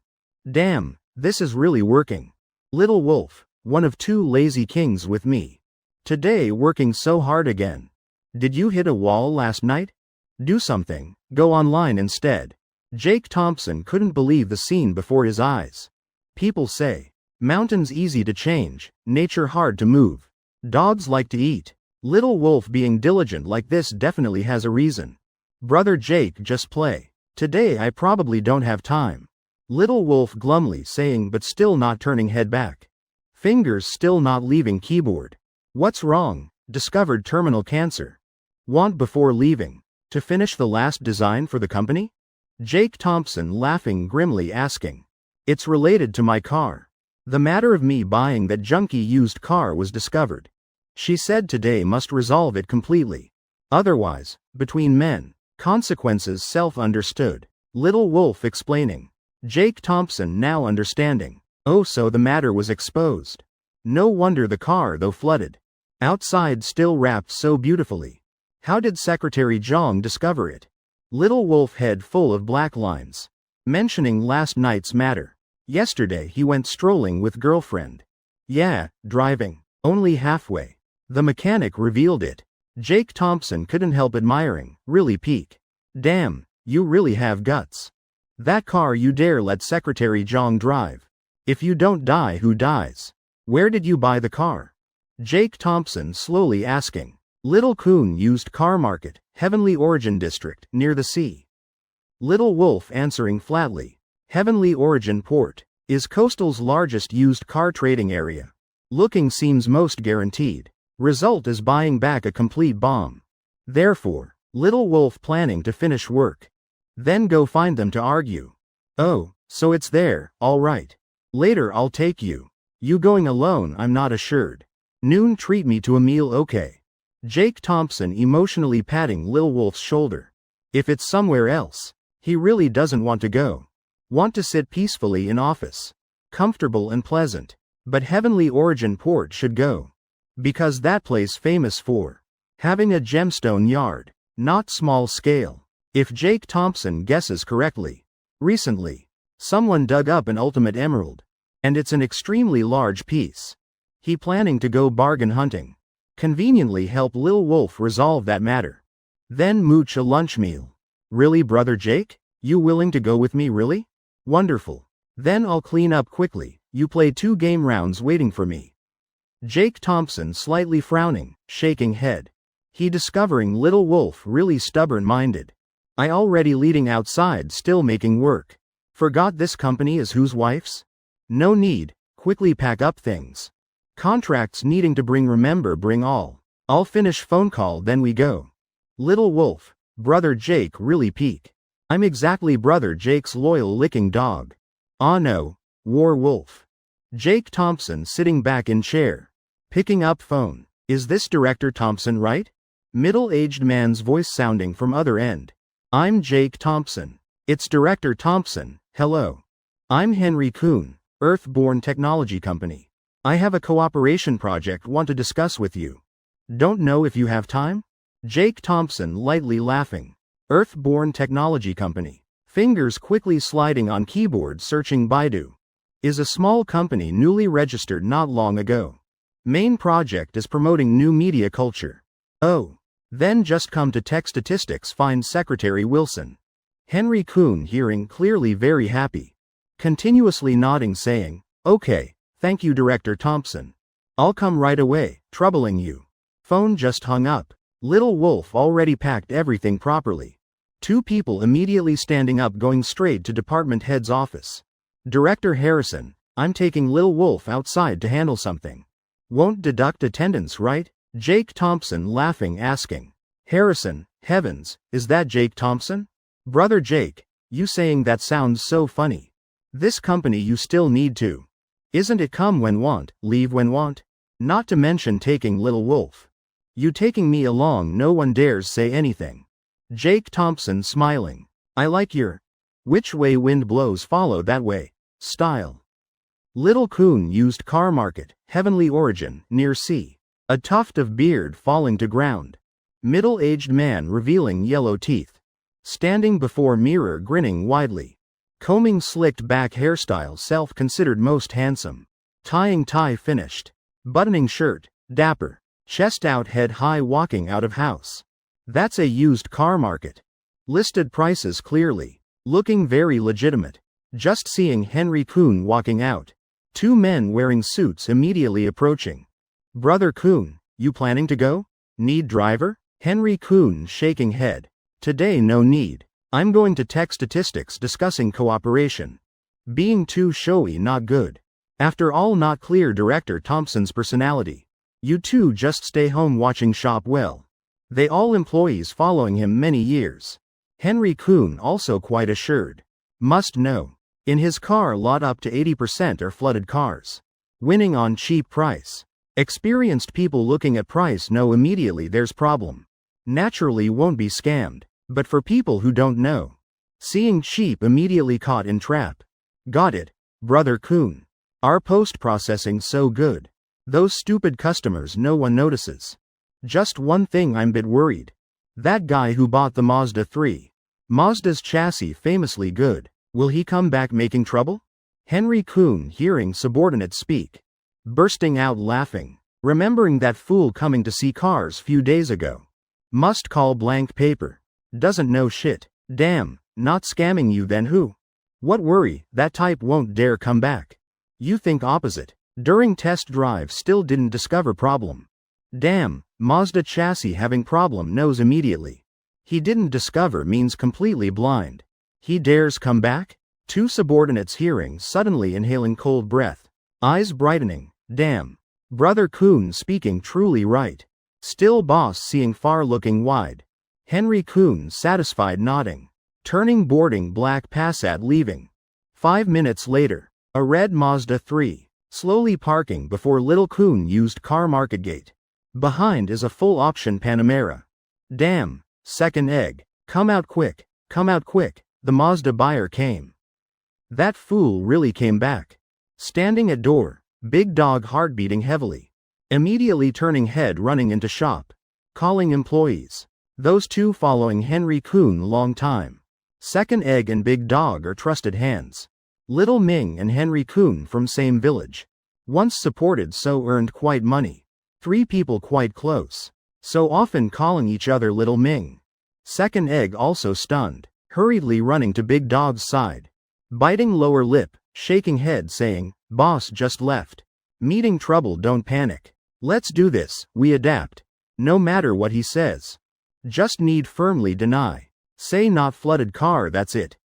Damn, this is really working. Little wolf, one of two lazy kings with me. Today working so hard again. Did you hit a wall last night? Do something, go online instead. Jake Thompson couldn't believe the scene before his eyes. People say, mountains easy to change, nature hard to move. Dogs like to eat. Little wolf being diligent like this definitely has a reason. Brother Jake just play. Today I probably don't have time. Little wolf glumly saying but still not turning head back. Fingers still not leaving keyboard. What's wrong? Discovered terminal cancer. Want before leaving. To finish the last design for the company? Jake Thompson laughing grimly asking. It's related to my car. The matter of me buying that junky used car was discovered. She said today must resolve it completely. Otherwise, between men, consequences self-understood. Little wolf explaining. Jake Thompson now understanding. Oh, so the matter was exposed. No wonder the car though flooded. Outside still wrapped so beautifully. How did Secretary Zhang discover it? Little wolf head full of black lines. Mentioning last night's matter. Yesterday he went strolling with girlfriend. Yeah, driving. Only halfway. The mechanic revealed it. Jake Thompson couldn't help admiring, really peak. Damn, you really have guts. That car you dare let Secretary Zhang drive. If you don't die, who dies? Where did you buy the car? Jake Thompson slowly asking. Little Coon used car market, Heavenly Origin District, near the sea. Little Wolf answering flatly. Heavenly Origin Port is Coastal's largest used car trading area. Looking seems most guaranteed. Result is buying back a complete bomb. Therefore, Little Wolf planning to finish work. Then go find them to argue. Oh, so it's there, all right. Later I'll take you. You going alone I'm not assured. Noon treat me to a meal okay. Jake Thompson emotionally patting Lil Wolf's shoulder. If it's somewhere else, he really doesn't want to go. Want to sit peacefully in office. Comfortable and pleasant. But Heavenly Origin Port should go. Because that place famous for having a gemstone yard, not small scale. If Jake Thompson guesses correctly. Recently, someone dug up an ultimate emerald. And it's an extremely large piece. He planning to go bargain hunting. Conveniently help Lil Wolf resolve that matter. Then mooch a lunch meal. Really brother Jake? You willing to go with me really? Wonderful. Then I'll clean up quickly, you play 2 game rounds waiting for me. Jake Thompson slightly frowning, shaking head. He discovering Little Wolf really stubborn-minded. I already leading outside still making work. Forgot this company is whose wife's? No need, quickly pack up things. Contracts needing to bring all. I'll finish phone call then we go. Little Wolf, brother Jake really peak. I'm exactly brother Jake's loyal licking dog. Ah no, war wolf. Jake Thompson sitting back in chair. Picking up phone. Is this Director Thompson right? Middle-aged man's voice sounding from other end. I'm Jake Thompson. It's Director Thompson, hello. I'm Henry Kuhn, Earthborn Technology Company. I have a cooperation project want to discuss with you. Don't know if you have time? Jake Thompson lightly laughing. Earthborn Technology Company. Fingers quickly sliding on keyboard searching Baidu. Is a small company newly registered not long ago. Main project is promoting new media culture. Oh. Then just come to tech statistics find Secretary Wilson. Henry Kuhn hearing clearly very happy. Continuously nodding saying, "Okay, thank you Director Thompson. I'll come right away, troubling you." Phone just hung up. Little Wolf already packed everything properly. Two people immediately standing up going straight to department head's office. "Director Harrison, I'm taking Lil Wolf outside to handle something. Won't deduct attendance, right?" Jake Thompson laughing asking. Harrison, heavens, is that Jake Thompson? Brother Jake, you saying that sounds so funny. This company you still need to. Isn't it come when want, leave when want? Not to mention taking Lil Wolf. You taking me along, no one dares say anything. Jake Thompson smiling. I like your which way wind blows follow that way style. Little Kuhn used car market, heavenly origin, near sea. A tuft of beard falling to ground. Middle-aged man revealing yellow teeth. Standing before mirror grinning widely. Combing slicked back hairstyle self-considered most handsome. Tying tie finished. Buttoning shirt, dapper. Chest out head high walking out of house. That's a used car market. Listed prices clearly. Looking very legitimate. Just seeing Henry Kuhn walking out. Two men wearing suits immediately approaching. Brother Kuhn, you planning to go? Need driver? Henry Kuhn shaking head. Today no need. I'm going to tech statistics discussing cooperation. Being too showy not good. After all not clear Director Thompson's personality. You two just stay home watching shop well. They all employees following him many years. Henry Kuhn also quite assured. Must know. In his car lot up to 80% are flooded cars. Winning on cheap price. Experienced people looking at price know immediately there's problem. Naturally won't be scammed. But for people who don't know. Seeing cheap immediately caught in trap. Got it, Brother Kuhn. Our post-processing so good. Those stupid customers no one notices. Just one thing I'm bit worried. That guy who bought the Mazda 3. Mazda's chassis famously good. Will he come back making trouble? Henry Kuhn hearing subordinate speak. Bursting out laughing. Remembering that fool coming to see cars few days ago. Must call blank paper. Doesn't know shit. Damn, not scamming you then who? What worry, that type won't dare come back. You think opposite. During test drive still didn't discover problem. Damn, Mazda chassis having problem knows immediately. He didn't discover means completely blind. He dares come back? Two subordinates hearing suddenly inhaling cold breath. Eyes brightening. Damn. Brother Kuhn speaking truly right. Still boss seeing far looking wide. Henry Kuhn satisfied nodding. Turning boarding black Passat leaving. 5 minutes later. A red Mazda 3. Slowly parking before Little Kuhn used car market gate. Behind is a full option Panamera. Damn. Second egg. Come out quick. Come out quick. The Mazda buyer came. That fool really came back. Standing at door. Big dog heart beating heavily. Immediately turning head running into shop. Calling employees. Those two following Henry Kuhn long time. Second egg and big dog are trusted hands. Little Ming and Henry Kuhn from same village. Once supported so earned quite money. Three people quite close. So often calling each other Little Ming. Second egg also stunned. Hurriedly running to big dog's side. Biting lower lip, shaking head saying, boss just left. Meeting trouble don't panic. Let's do this, we adapt. No matter what he says. Just need firmly deny. Say not flooded car that's it.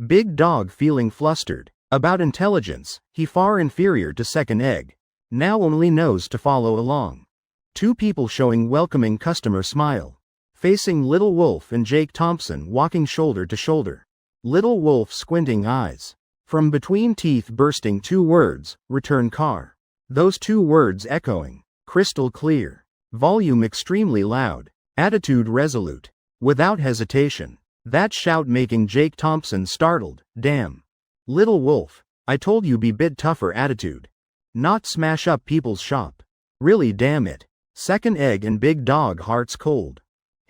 Big dog feeling flustered. About intelligence, he far inferior to second egg. Now only knows to follow along. Two people showing welcoming customer smile. Facing Little Wolf and Jake Thompson walking shoulder to shoulder. Little Wolf squinting eyes. From between teeth bursting two words, return car. Those two words echoing. Crystal clear. Volume extremely loud. Attitude resolute. Without hesitation. That shout making Jake Thompson startled. Damn. Little Wolf, I told you be bit tougher attitude. Not smash up people's shop. Really damn it. Second egg and big dog hearts cold.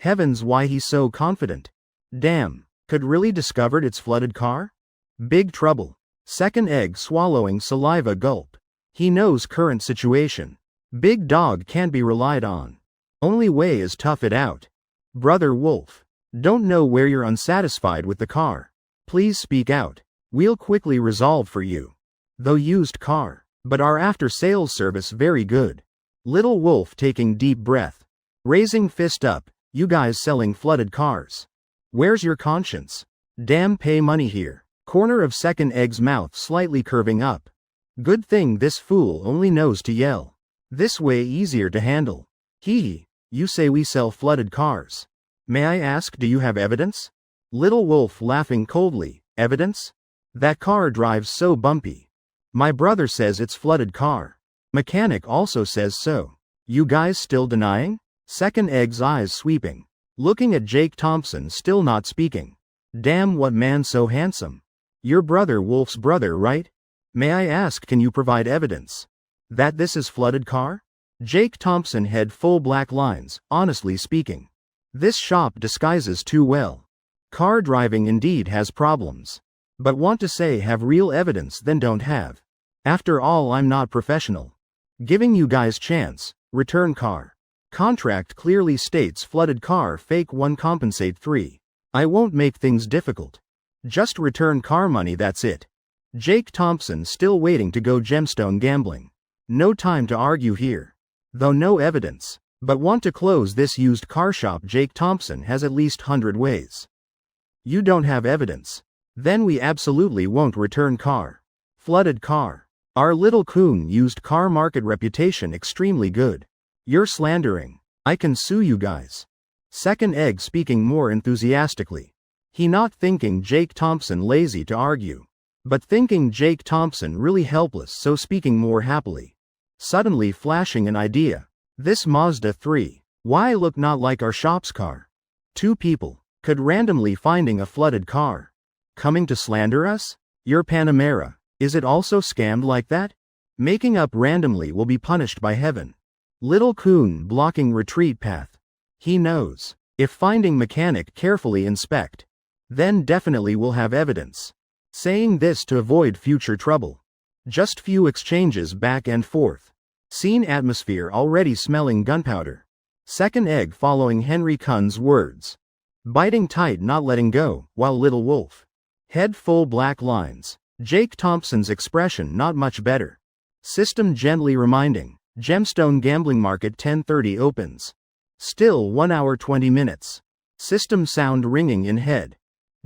Heavens why he's so confident. Damn. Could really discovered it's flooded car? Big trouble. Second egg swallowing saliva gulp. He knows current situation. Big dog can't be relied on. Only way is tough it out. Brother Wolf. Don't know where you're unsatisfied with the car. Please speak out. We'll quickly resolve for you. Though used car. But our after-sales service very good. Little Wolf taking deep breath. Raising fist up, you guys selling flooded cars. Where's your conscience? Damn, pay money here. Corner of second egg's mouth slightly curving up. Good thing this fool only knows to yell. This way easier to handle. Hee, you say we sell flooded cars. May I ask, do you have evidence? Little Wolf laughing coldly. Evidence? That car drives so bumpy. My brother says it's flooded car. Mechanic also says so. You guys still denying? Second egg's eyes sweeping. Looking at Jake Thompson still not speaking. Damn, what man so handsome. Your brother Wolf's brother, right? May I ask, can you provide evidence that this is flooded car? Jake Thompson head full black lines, honestly speaking. This shop disguises too well. Car driving indeed has problems. But want to say have real evidence then don't have. After all, I'm not professional. Giving you guys chance, return car. Contract clearly states flooded car, fake 1 compensate 3. I won't make things difficult. Just return car money, that's it. Jake Thompson still waiting to go gemstone gambling. No time to argue here. Though no evidence, but want to close this used car shop. Jake Thompson has at least 100 ways. You don't have evidence. Then we absolutely won't return car. Flooded car. Our little coon used car market reputation extremely good. You're slandering. I can sue you guys. Second egg speaking more enthusiastically. He not thinking Jake Thompson lazy to argue, but thinking Jake Thompson really helpless, so speaking more happily. Suddenly flashing an idea. This Mazda 3. Why look not like our shop's car? 2 people could randomly finding a flooded car. Coming to slander us? Your Panamera. Is it also scammed like that? Making up randomly will be punished by heaven. Little coon blocking retreat path. He knows. If finding mechanic carefully inspect, then definitely will have evidence. Saying this to avoid future trouble. Just few exchanges back and forth. Scene atmosphere already smelling gunpowder. Second egg following Henry Kuhn's words. Biting tight, not letting go, while Little Wolf. Head full black lines. Jake Thompson's expression not much better. System gently reminding. Gemstone gambling market 10:30 opens. Still 1 hour 20 minutes. System sound ringing in head.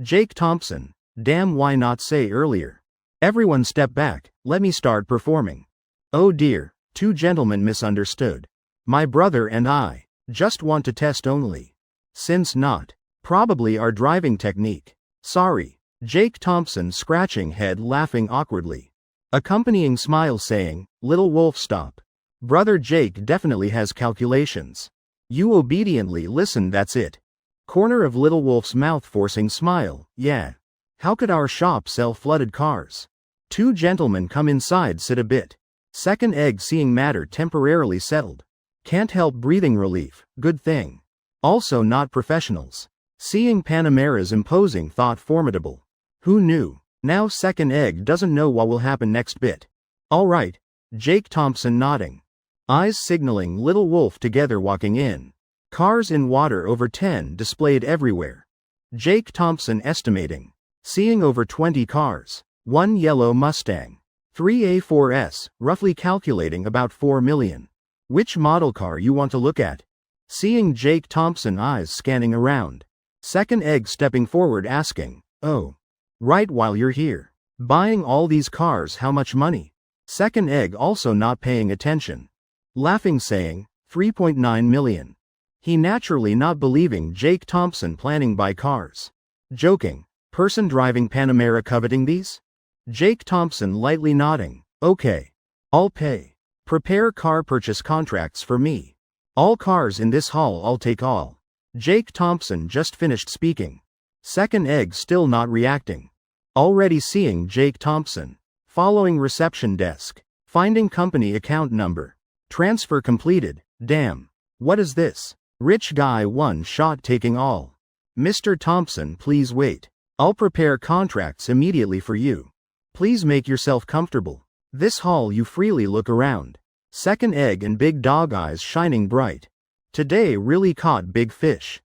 Jake Thompson. Damn, why not say earlier? Everyone step back, let me start performing. Oh dear, 2 gentlemen misunderstood. My brother and I just want to test only. Since not probably our driving technique. Sorry. Jake Thompson scratching head, laughing awkwardly. Accompanying smile saying, Little Wolf stop. Brother Jake definitely has calculations. You obediently listen, that's it. Corner of Little Wolf's mouth forcing smile, yeah. How could our shop sell flooded cars? 2 gentlemen come inside, sit a bit. Second egg seeing matter temporarily settled. Can't help breathing relief, good thing. Also not professionals. Seeing Panamera's imposing thought formidable. Who knew? Now second egg doesn't know what will happen next bit. Alright. Jake Thompson nodding. Eyes signaling Little Wolf together walking in. Cars in water over 10 displayed everywhere. Jake Thompson estimating. Seeing over 20 cars. 1 yellow Mustang. 3 A4S, roughly calculating about 4 million. Which model car you want to look at? Seeing Jake Thompson eyes scanning around. Second egg stepping forward asking, oh. Right, while you're here. Buying all these cars, how much money? Second egg also not paying attention. Laughing saying, 3.9 million. He naturally not believing Jake Thompson planning buy cars. Joking. Person driving Panamera coveting these? Jake Thompson lightly nodding. Okay. I'll pay. Prepare car purchase contracts for me. All cars in this hall, I'll take all. Jake Thompson just finished speaking. Second egg still not reacting. Already seeing Jake Thompson. Following reception desk. Finding company account number. Transfer completed. Damn. What is this? Rich guy one shot taking all. Mr. Thompson, please wait. I'll prepare contracts immediately for you. Please make yourself comfortable. This hall you freely look around. Second egg and big dog eyes shining bright. Today really caught big fish.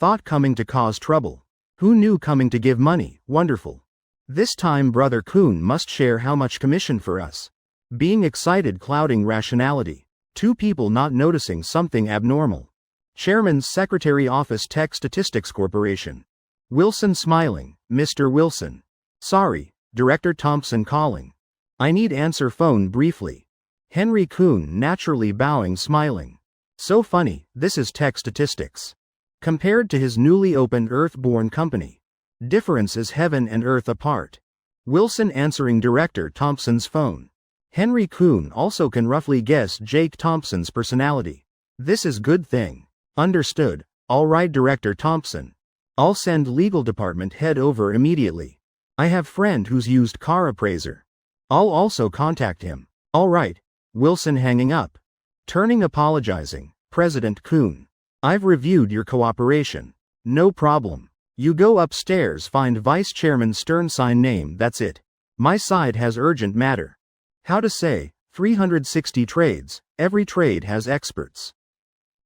Thought coming to cause trouble. Who knew coming to give money, wonderful. This time Brother Kun must share how much commission for us. Being excited clouding rationality. Two people not noticing something abnormal. Chairman's Secretary Office Tech Statistics Corporation. Wilson smiling, Mr. Wilson. Sorry, Director Thompson calling. I need answer phone briefly. Henry Kun naturally bowing smiling. So funny, this is Tech Statistics. Compared to his newly opened Earth-born company. Difference is heaven and earth apart. Wilson answering Director Thompson's phone. Henry Kun also can roughly guess Jake Thompson's personality. This is good thing. Understood. All right, Director Thompson. I'll send legal department head over immediately. I have friend who's used car appraiser. I'll also contact him. All right. Wilson hanging up. Turning apologizing, President Kun. I've reviewed your cooperation. No problem. You go upstairs, find Vice Chairman Stern, sign name, that's it. My side has urgent matter. How to say, 360 trades, every trade has experts.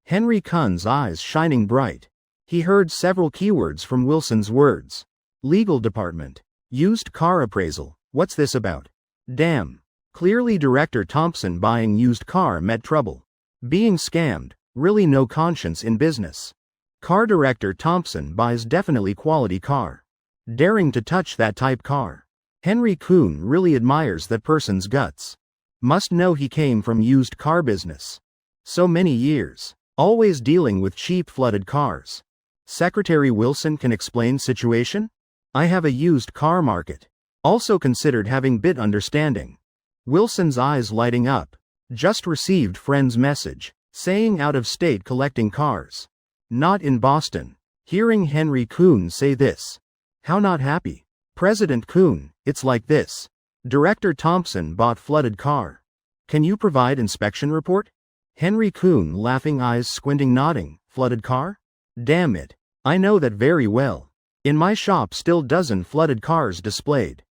Henry Kun's eyes shining bright. He heard several keywords from Wilson's words. Legal department. Used car appraisal. What's this about? Damn. Clearly Director Thompson buying used car met trouble. Being scammed. Really no conscience in business. Car Director Thompson buys definitely quality car. Daring to touch that type car. Henry Kun really admires that person's guts. Must know he came from used car business. So many years. Always dealing with cheap flooded cars. Secretary Wilson can explain situation? I have a used car market. Also considered having bit understanding. Wilson's eyes lighting up. Just received friend's message, saying out of state collecting cars. Not in Boston. Hearing Henry Kun say this. How not happy? President Kun, it's like this. Director Thompson bought flooded car. Can you provide inspection report? Henry Kun laughing, eyes squinting, nodding. Flooded car? Damn it. I know that very well. In my shop still dozen flooded cars displayed.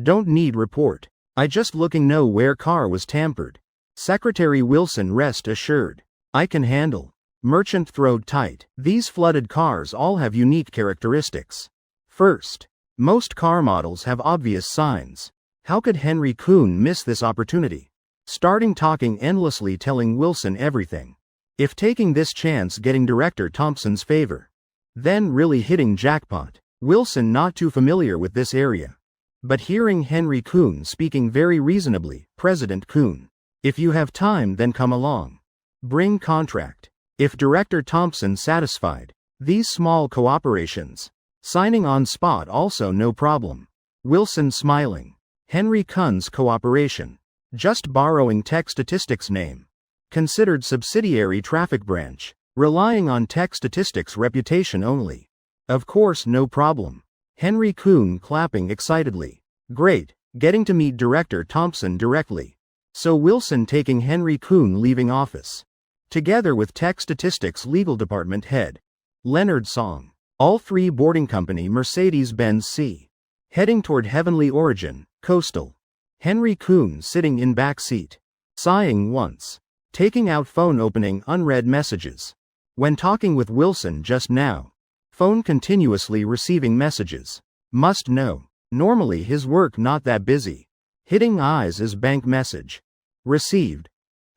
Don't need report. I just looking know where car was tampered. Secretary Wilson rest assured. I can handle. Merchant throat tight. These flooded cars all have unique characteristics. First, most car models have obvious signs. How could Henry Kun miss this opportunity? Starting talking endlessly, telling Wilson everything. If taking this chance getting Director Thompson's favor. Then really hitting jackpot. Wilson not too familiar with this area. But hearing Henry Kun speaking very reasonably, President Kun. If you have time then come along. Bring contract. If Director Thompson satisfied. These small cooperations. Signing on spot also no problem. Wilson smiling. Henry Kun's cooperation. Just borrowing Tech Statistics name. Considered subsidiary traffic branch. Relying on Tech Statistics reputation only. Of course no problem. Henry Kun clapping excitedly. Great, getting to meet Director Thompson directly. So Wilson taking Henry Kun leaving office. Together with Tech Statistics legal department head. Leonard Song. All three boarding company Mercedes-Benz C. Heading toward Heavenly Origin, Coastal. Henry Kun sitting in back seat. Sighing once. Taking out phone, opening unread messages. When talking with Wilson just now. Phone continuously receiving messages. Must know. Normally his work not that busy. Hitting eyes is bank message. Received.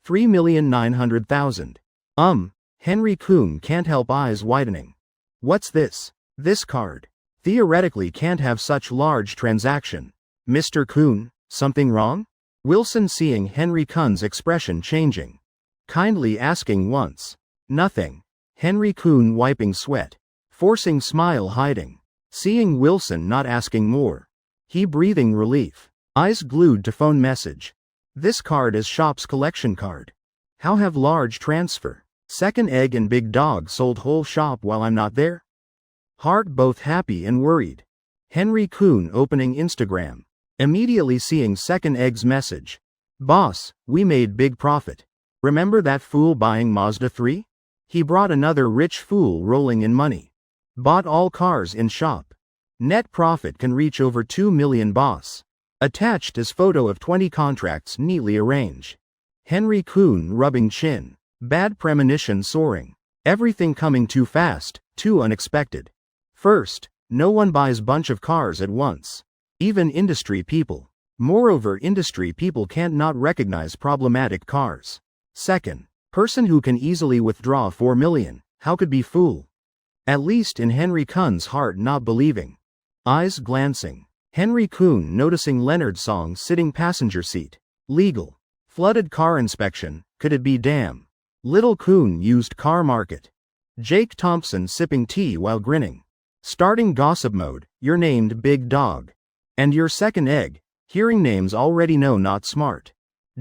3,900,000. Henry Kun can't help eyes widening. What's this? This card. Theoretically can't have such large transaction. Mr. Kun, something wrong? Wilson seeing Henry Kun's expression changing. Kindly asking once. Nothing. Henry Kun wiping sweat. Forcing smile hiding. Seeing Wilson not asking more. He breathing relief. Eyes glued to phone message. This card is shop's collection card. How have large transfer? Second egg and big dog sold whole shop while I'm not there? Heart both happy and worried. Henry Kun opening Instagram. Immediately seeing second egg's message. Boss, we made big profit. Remember that fool buying Mazda 3? He brought another rich fool rolling in money. Bought all cars in shop. Net profit can reach over 2 million boss. Attached is photo of 20 contracts neatly arranged. Henry Kun rubbing chin. Bad premonition soaring. Everything coming too fast, Too unexpected. First, no one buys bunch of cars at once. Even industry people. Moreover, industry people can't not recognize problematic cars. Second, person who can easily withdraw 4 million, how could be fool? At least in Henry Kuhn's heart not believing. Eyes glancing. Henry Kuhn noticing Leonard Song sitting passenger seat. Legal. Flooded car inspection, could it be damn? Little Kuhn used car market. Jake Thompson sipping tea while grinning. Starting gossip mode, you're named Big Dog. And your second egg, hearing names already know not smart.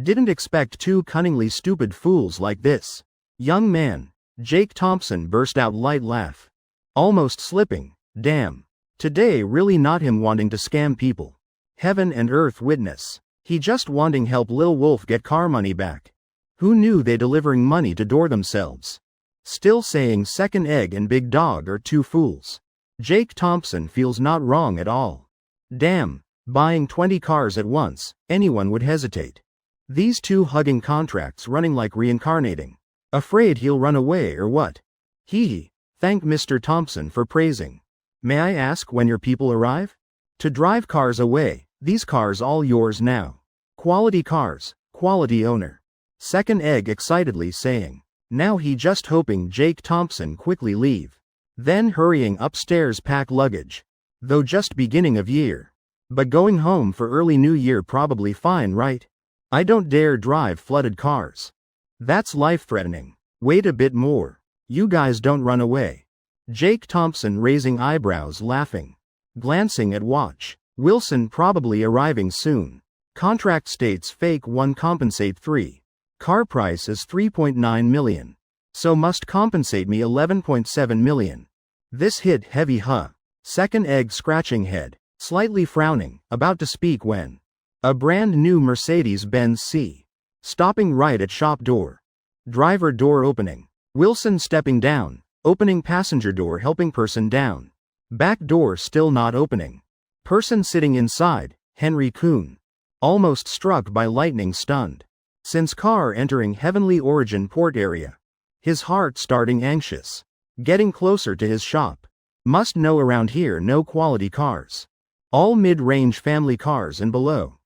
Didn't expect two cunningly stupid fools like this. Young man. Jake Thompson burst out light laugh. Almost slipping, damn. Today really not him wanting to scam people. Heaven and earth witness. He just wanting help Lil Wolf get car money back. Who knew they delivering money to door themselves? Still saying second egg and Big Dog are two fools. Jake Thompson feels not wrong at all. Damn, buying 20 cars at once, anyone would hesitate. These two hugging contracts running like reincarnating. Afraid he'll run away or what? Hee. Thank Mr. Thompson for praising. May I ask when your people arrive? To drive cars away, these cars all yours now. Quality cars, quality owner. Second egg excitedly saying. Now he just hoping Jake Thompson quickly leave. Then hurrying upstairs pack luggage. Though just beginning of year. But going home for early new year probably fine, right? I don't dare drive flooded cars. That's life-threatening. Wait a bit more. You guys don't run away. Jake Thompson raising eyebrows laughing. Glancing at watch. Wilson probably arriving soon. Contract states fake 1 compensate 3. Car price is 3.9 million. So must compensate me 11.7 million. This hit heavy huh. Second egg scratching head. Slightly frowning, about to speak when. A brand new Mercedes-Benz C. Stopping right at shop door. Driver door opening. Wilson stepping down. Opening passenger door helping person down. Back door still not opening. Person sitting inside, Henry Kuhn. Almost struck by lightning stunned. Since car entering heavenly origin port area. His heart starting anxious. Getting closer to his shop. Must know around here no quality cars. All mid-range family cars and below.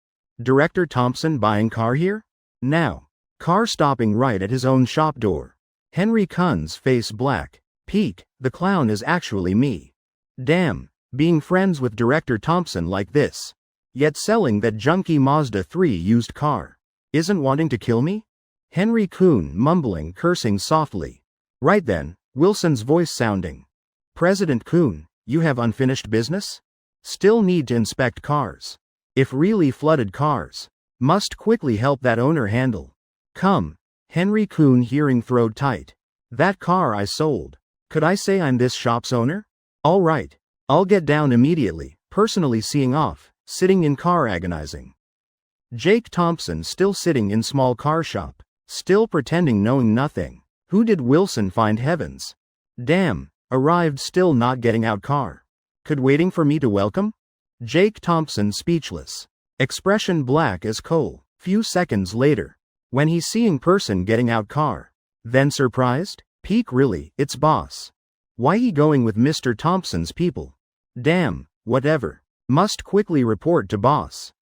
Director Thompson buying car here? Now. Car stopping right at his own shop door. Henry Kuhn's face black. Peek, the clown is actually me. Damn, being friends with Director Thompson like this. Yet selling that junky Mazda 3 used car. Isn't wanting to kill me? Henry Kuhn mumbling cursing softly. Right then, Wilson's voice sounding. President Kuhn, you have unfinished business? Still need to inspect cars. If really flooded cars. Must quickly help that owner handle. Come. Henry Kuhn hearing throat tight. That car I sold. Could I say I'm this shop's owner? All right. I'll get down immediately, personally seeing off, sitting in car agonizing. Jake Thompson still sitting in small car shop, still pretending knowing nothing. Who did Wilson find heavens? Damn, arrived still not getting out car. Could waiting for me to welcome? Jake Thompson speechless. Expression black as coal. Few seconds later. When he's seeing person getting out car. Then surprised? Peek really, it's boss. Why he going with Mr. Thompson's people? Damn, whatever. Must quickly report to boss.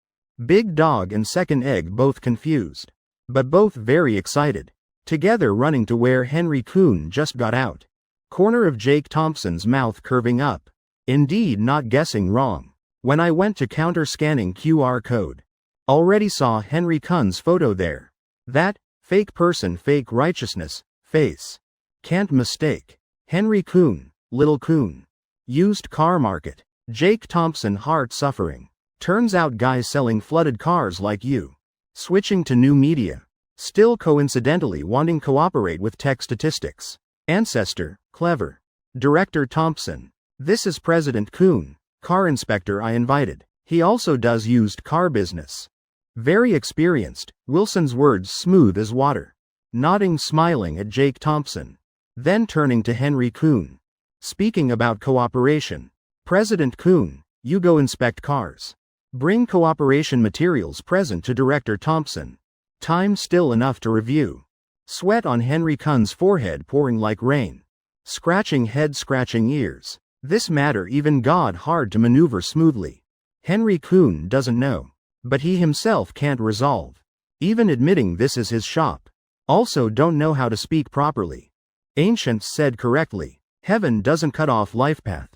Big Dog and second egg both confused. But both very excited. Together running to where Henry Kuhn just got out. Corner of Jake Thompson's mouth curving up. Indeed not guessing wrong. When I went to counter scanning QR code. Already saw Henry Kuhn's photo there. That, fake person fake righteousness, face. Can't mistake. Henry Kuhn, Little Kuhn. Used car market. Jake Thompson heart suffering. Turns out guys selling flooded cars like you. Switching to new media. Still coincidentally wanting cooperate with tech statistics. Ancestor, clever. Director Thompson. This is President Kuhn, car inspector I invited. He also does used car business. Very experienced, Wilson's words smooth as water. Nodding smiling at Jake Thompson. Then turning to Henry Kuhn. Speaking about cooperation. President Kuhn, you go inspect cars. Bring cooperation materials present to Director Thompson. Time still enough to review. Sweat on Henry Kuhn's forehead pouring like rain. Scratching head, scratching ears. This matter even God hard to maneuver smoothly. Henry Kuhn doesn't know. But he himself can't resolve. Even admitting this is his shop. Also don't know how to speak properly. Ancients said correctly. Heaven doesn't cut off life path.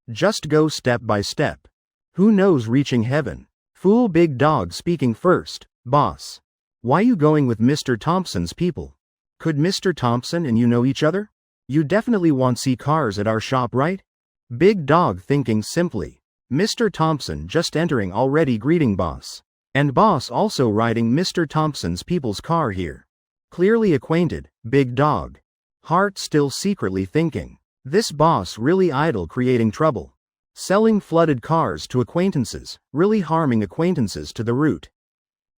Just go step by step. Who knows reaching heaven? Fool big dog speaking first. Boss. Why you going with Mr. Thompson's people? Could Mr. Thompson and you know each other? You definitely want see cars at our shop, right? Big dog thinking simply. Mr. Thompson just entering already greeting boss. And boss also riding Mr. Thompson's people's car here. Clearly acquainted, big dog. Heart still secretly thinking. This boss really idle creating trouble. Selling flooded cars to acquaintances, really harming acquaintances to the root.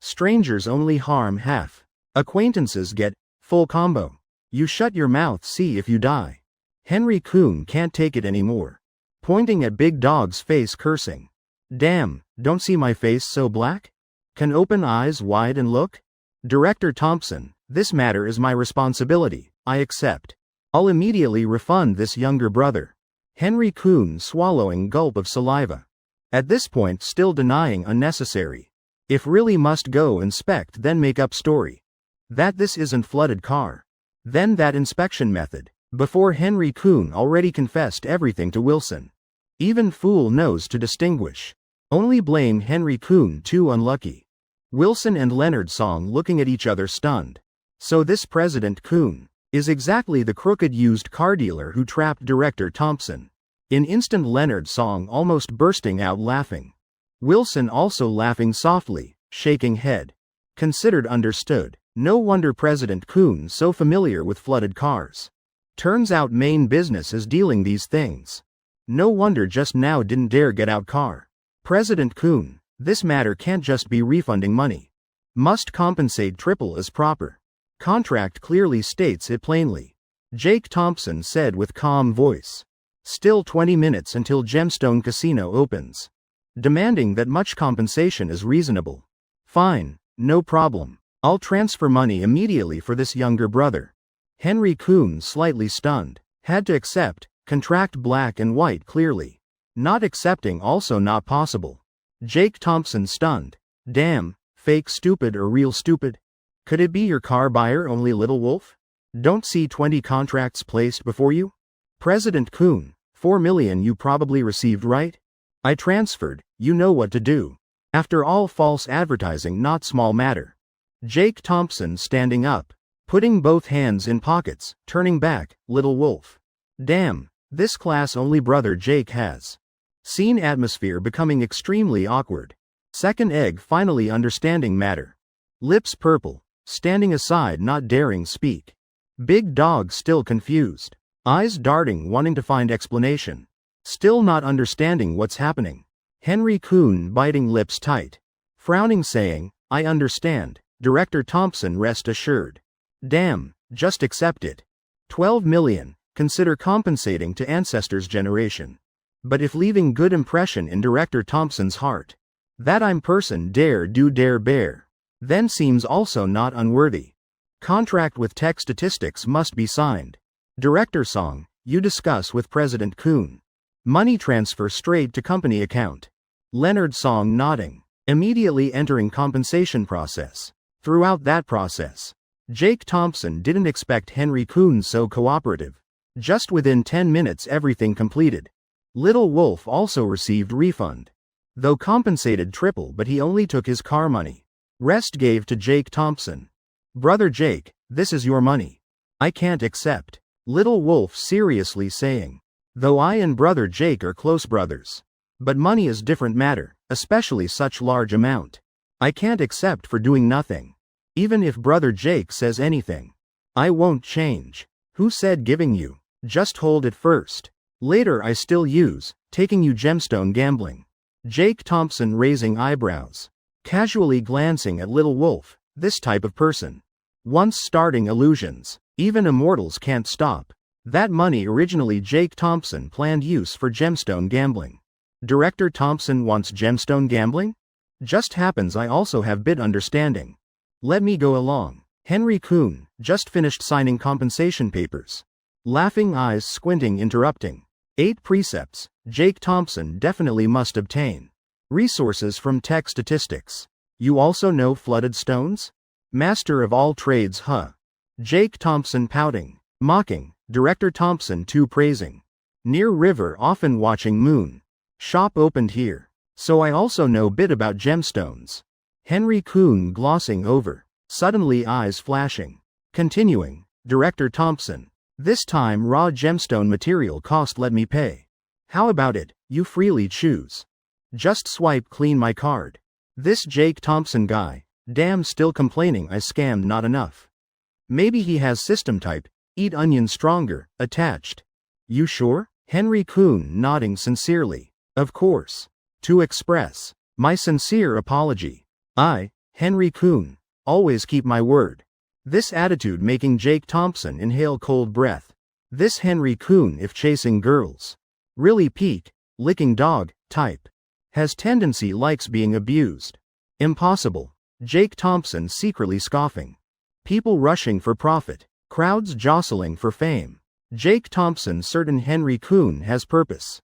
Strangers only harm half. Acquaintances get full combo. You shut your mouth, see if you die. Henry Kuhn can't take it anymore. Pointing at big dog's face cursing. Damn, don't see my face so black? Can open eyes wide and look? Director Thompson, this matter is my responsibility, I accept. I'll immediately refund this younger brother. Henry Kuhn swallowing gulp of saliva. At this point still denying unnecessary. If really must go inspect then make up story. That this isn't flooded car. Then that inspection method. Before Henry Kuhn already confessed everything to Wilson. Even fool knows to distinguish. Only blame Henry Kuhn too unlucky. Wilson and Leonard Song looking at each other stunned. So this President Kuhn is exactly the crooked used car dealer who trapped Director Thompson. In instant Leonard Song almost bursting out laughing. Wilson also laughing softly, shaking head. Considered understood. No wonder President Kuhn so familiar with flooded cars. Turns out main business is dealing these things. No wonder just now didn't dare get out car. President Kuhn, this matter can't just be refunding money. Must compensate triple as proper. Contract clearly states it plainly. Jake Thompson said with calm voice. Still 20 minutes until Gemstone Casino opens. Demanding that much compensation is reasonable. Fine, no problem. I'll transfer money immediately for this younger brother. Henry Kuhn slightly stunned. Had to accept, contract black and white clearly. Not accepting also not possible. Jake Thompson stunned. Damn, fake stupid or real stupid? Could it be your car buyer only Little Wolf? Don't see 20 contracts placed before you? President Kuhn, 4 million you probably received right? I transferred, you know what to do. After all false advertising not small matter. Jake Thompson standing up. Putting both hands in pockets, turning back, Little Wolf. Damn, this class only brother Jake has. Scene atmosphere becoming extremely awkward. Second egg finally understanding matter. Lips purple, standing aside not daring speak. Big dog still confused. Eyes darting wanting to find explanation. Still not understanding what's happening. Henry Kuhn biting lips tight. Frowning saying, I understand, Director Thompson rest assured. Damn, just accept it. 12 million, consider compensating to ancestors' generation. But if leaving good impression in Director Thompson's heart, that I'm person dare do dare bear, then seems also not unworthy. Contract with tech statistics must be signed. Director Song, you discuss with President Kuhn. Money transfer straight to company account. Leonard Song nodding. Immediately entering compensation process. Throughout that process, Jake Thompson didn't expect Henry Kuhn so cooperative. Just within 10 minutes everything completed. Little Wolf also received refund. Though compensated triple but he only took his car money. Rest gave to Jake Thompson. Brother Jake, this is your money. I can't accept. Little Wolf seriously saying. Though I and brother Jake are close brothers. But money is different matter, especially such large amount. I can't accept for doing nothing. Even if brother Jake says anything. I won't change. Who said giving you? Just hold it first. Later I still use, taking you gemstone gambling. Jake Thompson raising eyebrows. Casually glancing at Little Wolf, this type of person. Once starting illusions, even immortals can't stop. That money originally Jake Thompson planned use for gemstone gambling. Director Thompson wants gemstone gambling? Just happens I also have bit understanding. Let me go along. Henry Kuhn, just finished signing compensation papers. Laughing eyes squinting interrupting. 8 precepts, Jake Thompson definitely must obtain. Resources from tech statistics. You also know flooded stones? Master of all trades huh? Jake Thompson pouting. Mocking, Director Thompson too praising. Near river often watching moon. Shop opened here. So I also know bit about gemstones. Henry Kuhn glossing over. Suddenly eyes flashing. Continuing, Director Thompson. This time raw gemstone material cost let me pay. How about it, you freely choose. Just swipe clean my card. This Jake Thompson guy, damn still complaining I scammed not enough. Maybe he has system type, eat onion stronger, attached. You sure? Henry Kuhn nodding sincerely. Of course. To express my sincere apology. I, Henry Kuhn, always keep my word. This attitude making Jake Thompson inhale cold breath. This Henry Kuhn if chasing girls. Really peak, licking dog, type. Has tendency likes being abused. Impossible. Jake Thompson secretly scoffing. People rushing for profit. Crowds jostling for fame. Jake Thompson certain Henry Kuhn has purpose.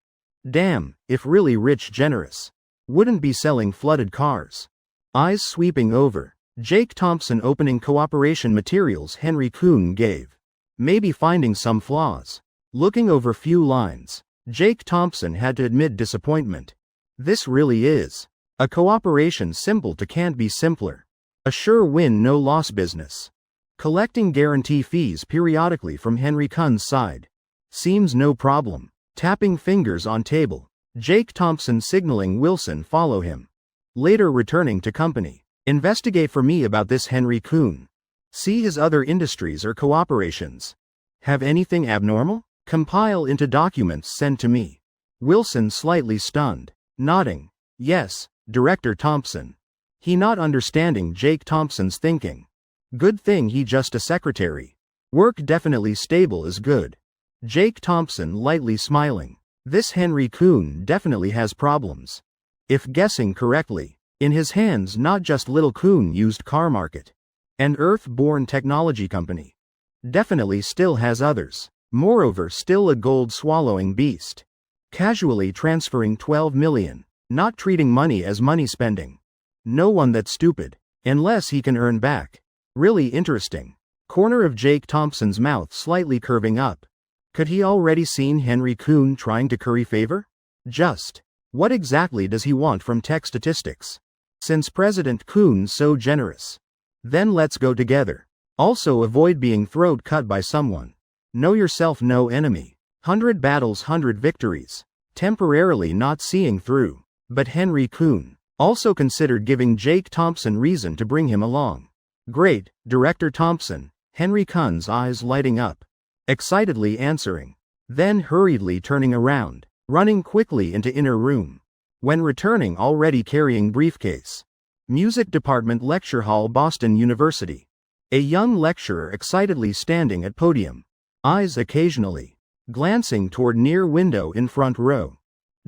Damn, if really rich generous. Wouldn't be selling flooded cars. Eyes sweeping over. Jake Thompson opening cooperation materials Henry Kuhn gave. Maybe finding some flaws. Looking over few lines. Jake Thompson had to admit disappointment. This really is a cooperation simple to can't be simpler. A sure win no loss business. Collecting guarantee fees periodically from Henry Kuhn's side. Seems no problem. Tapping fingers on table. Jake Thompson signaling Wilson follow him. Later returning to company. Investigate for me about this Henry Kuhn. See his other industries or cooperations. Have anything abnormal? Compile into documents sent to me. Wilson slightly stunned. Nodding. Yes, Director Thompson. He not understanding Jake Thompson's thinking. Good thing he just a secretary. Work definitely stable is good. Jake Thompson lightly smiling. This Henry Kuhn definitely has problems. If guessing correctly. In his hands not just little Kuhn used car market. An Earth-born technology company. Definitely still has others. Moreover still a gold-swallowing beast. Casually transferring 12 million. Not treating money as money spending. No one that's stupid. Unless he can earn back. Really interesting. Corner of Jake Thompson's mouth slightly curving up. Could he already seen Henry Kuhn trying to curry favor? Just. What exactly does he want from tech statistics? Since President Kuhn's so generous. Then let's go together. Also avoid being throat cut by someone. Know yourself no enemy. 100 battles 100 victories. Temporarily not seeing through. But Henry Kuhn also considered giving Jake Thompson reason to bring him along. Great, Director Thompson. Henry Kuhn's eyes lighting up. Excitedly answering. Then hurriedly turning around. Running quickly into inner room. When returning already carrying briefcase. Music Department Lecture Hall Boston University. A young lecturer excitedly standing at podium. Eyes occasionally. Glancing toward near window in front row.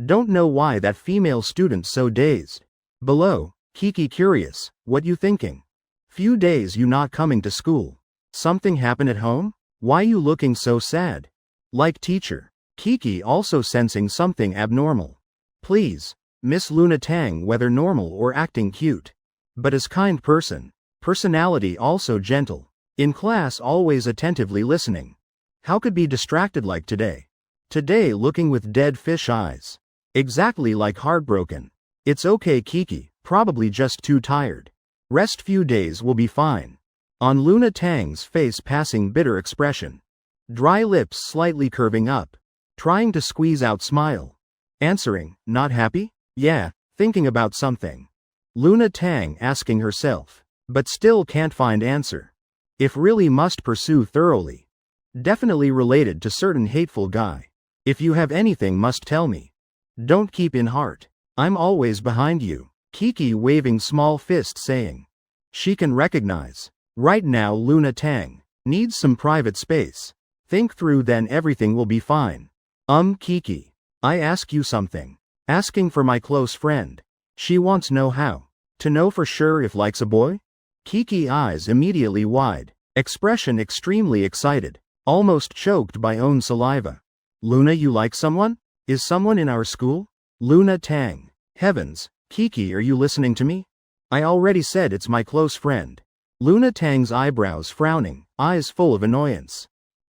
Don't know why that female student so dazed. Below, Kiki curious, what you thinking? Few days you not coming to school. Something happen at home? Why you looking so sad? Like teacher. Kiki also sensing something abnormal. Please, Miss Luna Tang whether normal or acting cute. But as kind person. Personality also gentle. In class always attentively listening. How could be distracted like today? Today looking with dead fish eyes. Exactly like heartbroken. It's okay Kiki, probably just too tired. Rest few days will be fine. On Luna Tang's face passing bitter expression. Dry lips slightly curving up. Trying to squeeze out smile. Answering, not happy? Yeah, thinking about something. Luna Tang asking herself. But still can't find answer. If really must pursue thoroughly. Definitely related to certain hateful guy. If you have anything must tell me. Don't keep in heart. I'm always behind you. Kiki waving small fist saying. She can recognize. Right now Luna Tang. Needs some private space. Think through then everything will be fine. Kiki. I ask you something. Asking for my close friend. She wants know how. To know for sure if likes a boy? Kiki eyes immediately wide. Expression extremely excited. almost choked by own saliva. Luna, you like someone? Is someone in our school? Luna Tang. Heavens, Kiki, are you listening to me? I already said it's my close friend. Luna Tang's eyebrows frowning, eyes full of annoyance.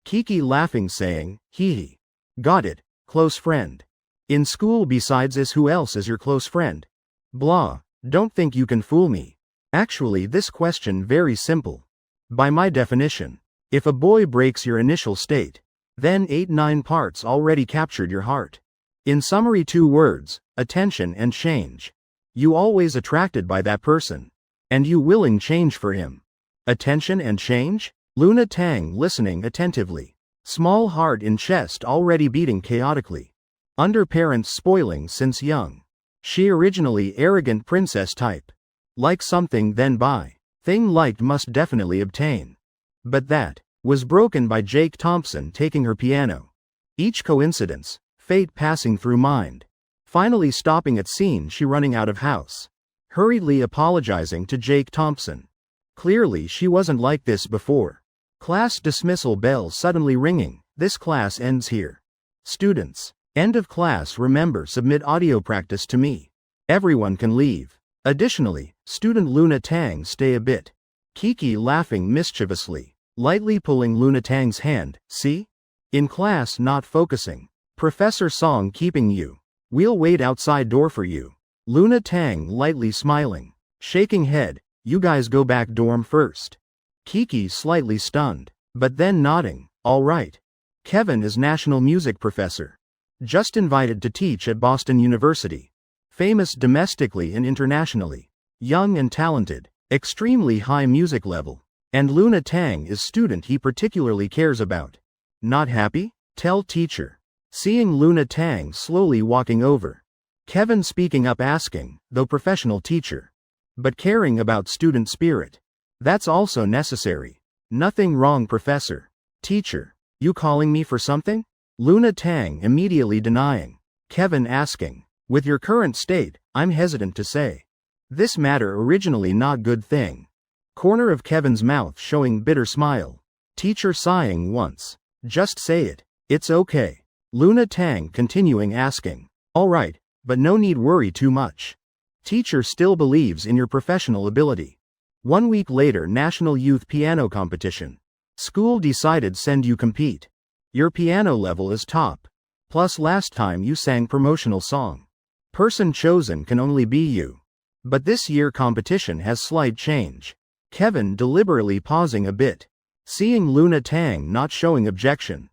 Kiki laughing saying, hee hee. Got it, close friend. In school besides us, who else is your close friend? Blah, don't think you can fool me. Actually, this question very simple. By my definition, if a boy breaks your initial state, then 8-9 parts already captured your heart. In summary, 2 words, attention and change. You always attracted by that person. And you willing change for him. Attention and change? Luna Tang listening attentively. Small heart in chest already beating chaotically. Under parents spoiling since young. She originally arrogant princess type. Like something then buy. Thing liked must definitely obtain. But that was broken by Jake Thompson taking her piano. Each coincidence, fate passing through mind. Finally stopping at scene, she running out of house. Hurriedly apologizing to Jake Thompson. Clearly she wasn't like this before. Class dismissal bell suddenly ringing. This class ends here. Students, end of class. Remember, submit audio practice to me. Everyone can leave. Additionally, student Luna Tang stay a bit. Kiki laughing mischievously, lightly pulling Luna Tang's hand. See? In class not focusing. Professor Song keeping you. We'll wait outside door for you. Luna Tang lightly smiling, shaking head. You guys go back dorm first. Kiki slightly stunned, but then nodding. All right. Kevin is national music professor. Just invited to teach at Boston University. Famous domestically and internationally. Young and talented. Extremely high music level. And Luna Tang is student he particularly cares about. Not happy? Tell teacher. Seeing Luna Tang slowly walking over. Kevin speaking up asking, though professional teacher. But caring about student spirit. That's also necessary. Nothing wrong, professor. Teacher. You calling me for something? Luna Tang immediately denying. Kevin asking. With your current state, I'm hesitant to say. This matter originally not good thing. Corner of Kevin's mouth showing bitter smile. Teacher sighing once. Just say it. It's okay. Luna Tang continuing asking. Alright, but no need worry too much. Teacher still believes in your professional ability. 1 week later, National Youth Piano Competition. School decided send you compete. Your piano level is top. Plus last time you sang promotional song. Person chosen can only be you. But this year competition has slight change. Kevin deliberately pausing a bit. Seeing Luna Tang not showing objection.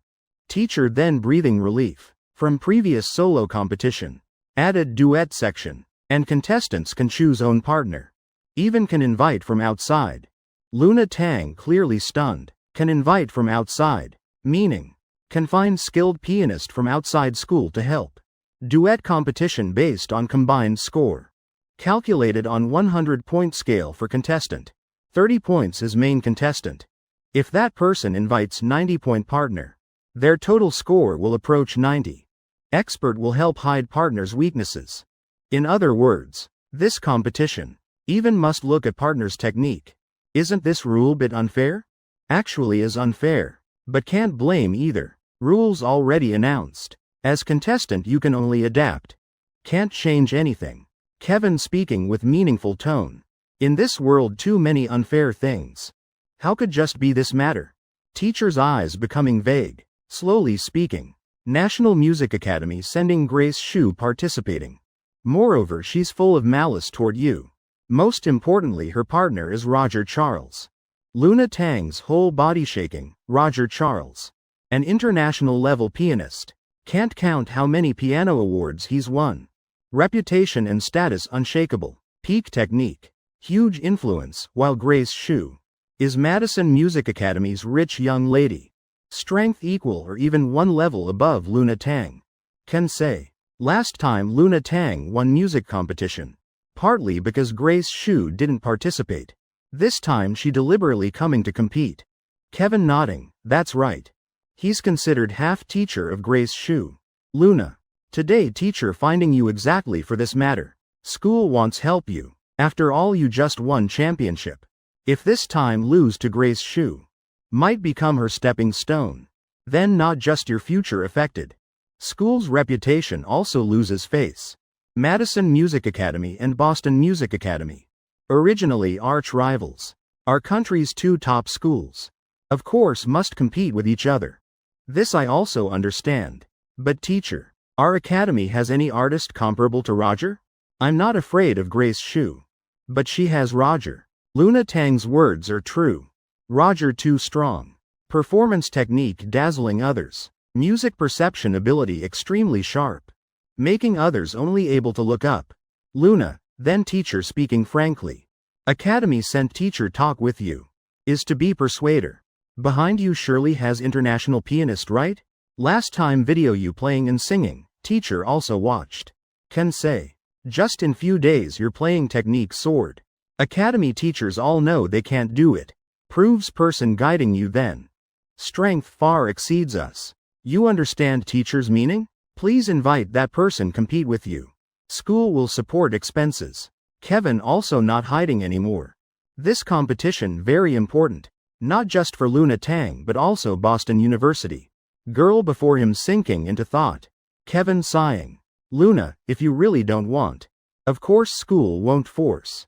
Teacher then breathing relief. From previous solo competition. Added duet section. And contestants can choose own partner. Even can invite from outside. Luna Tang clearly stunned. Can invite from outside. Meaning. Can find skilled pianist from outside school to help. Duet competition based on combined score. Calculated on 100-point scale for contestant. 30 points is main contestant. If that person invites 90-point partner. Their total score will approach 90. Expert will help hide partner's weaknesses. In other words, this competition even must look at partner's technique. Isn't this rule bit unfair? Actually is unfair, but can't blame either. Rules already announced. As contestant you can only adapt. Can't change anything. Kevin speaking with meaningful tone. In this world too many unfair things. How could just be this matter? Teacher's eyes becoming vague. Slowly speaking. National Music Academy sending Grace Shu participating. Moreover, she's full of malice toward you. Most importantly, her partner is Roger Charles. Luna Tang's whole body shaking. Roger Charles. An international level pianist. Can't count how many piano awards he's won. Reputation and status unshakable. Peak technique. Huge influence, while Grace Shu is Madison Music Academy's rich young lady. Strength equal or even one level above Luna Tang. Can say. Last time Luna Tang won music competition. Partly because Grace Shu didn't participate. This time she deliberately coming to compete. Kevin nodding, that's right. He's considered half teacher of Grace Shu. Luna. Today teacher finding you exactly for this matter. School wants help you. After all you just won championship. If this time lose to Grace Shu. Might become her stepping stone. Then not just your future affected. School's reputation also loses face. Madison Music Academy and Boston Music Academy. Originally arch rivals. Our country's two top schools. Of course must compete with each other. This I also understand. But teacher, our academy has any artist comparable to Roger? I'm not afraid of Grace Shu. But she has Roger. Luna Tang's words are true. Roger too strong. Performance technique dazzling others. Music perception ability extremely sharp. Making others only able to look up. Luna, then teacher speaking frankly. Academy sent teacher talk with you. Is to be persuader. Behind you surely has international pianist right? Last time video you playing and singing, teacher also watched. Can say. Just in few days your playing technique soared. Academy teachers all know they can't do it. Proves person guiding you then. Strength far exceeds us. You understand teacher's meaning? Please invite that person compete with you. School will support expenses. Kevin also not hiding anymore. This competition very important. Not just for Luna Tang but also Boston University. Girl before him sinking into thought. Kevin sighing. Luna, if you really don't want. Of course school won't force.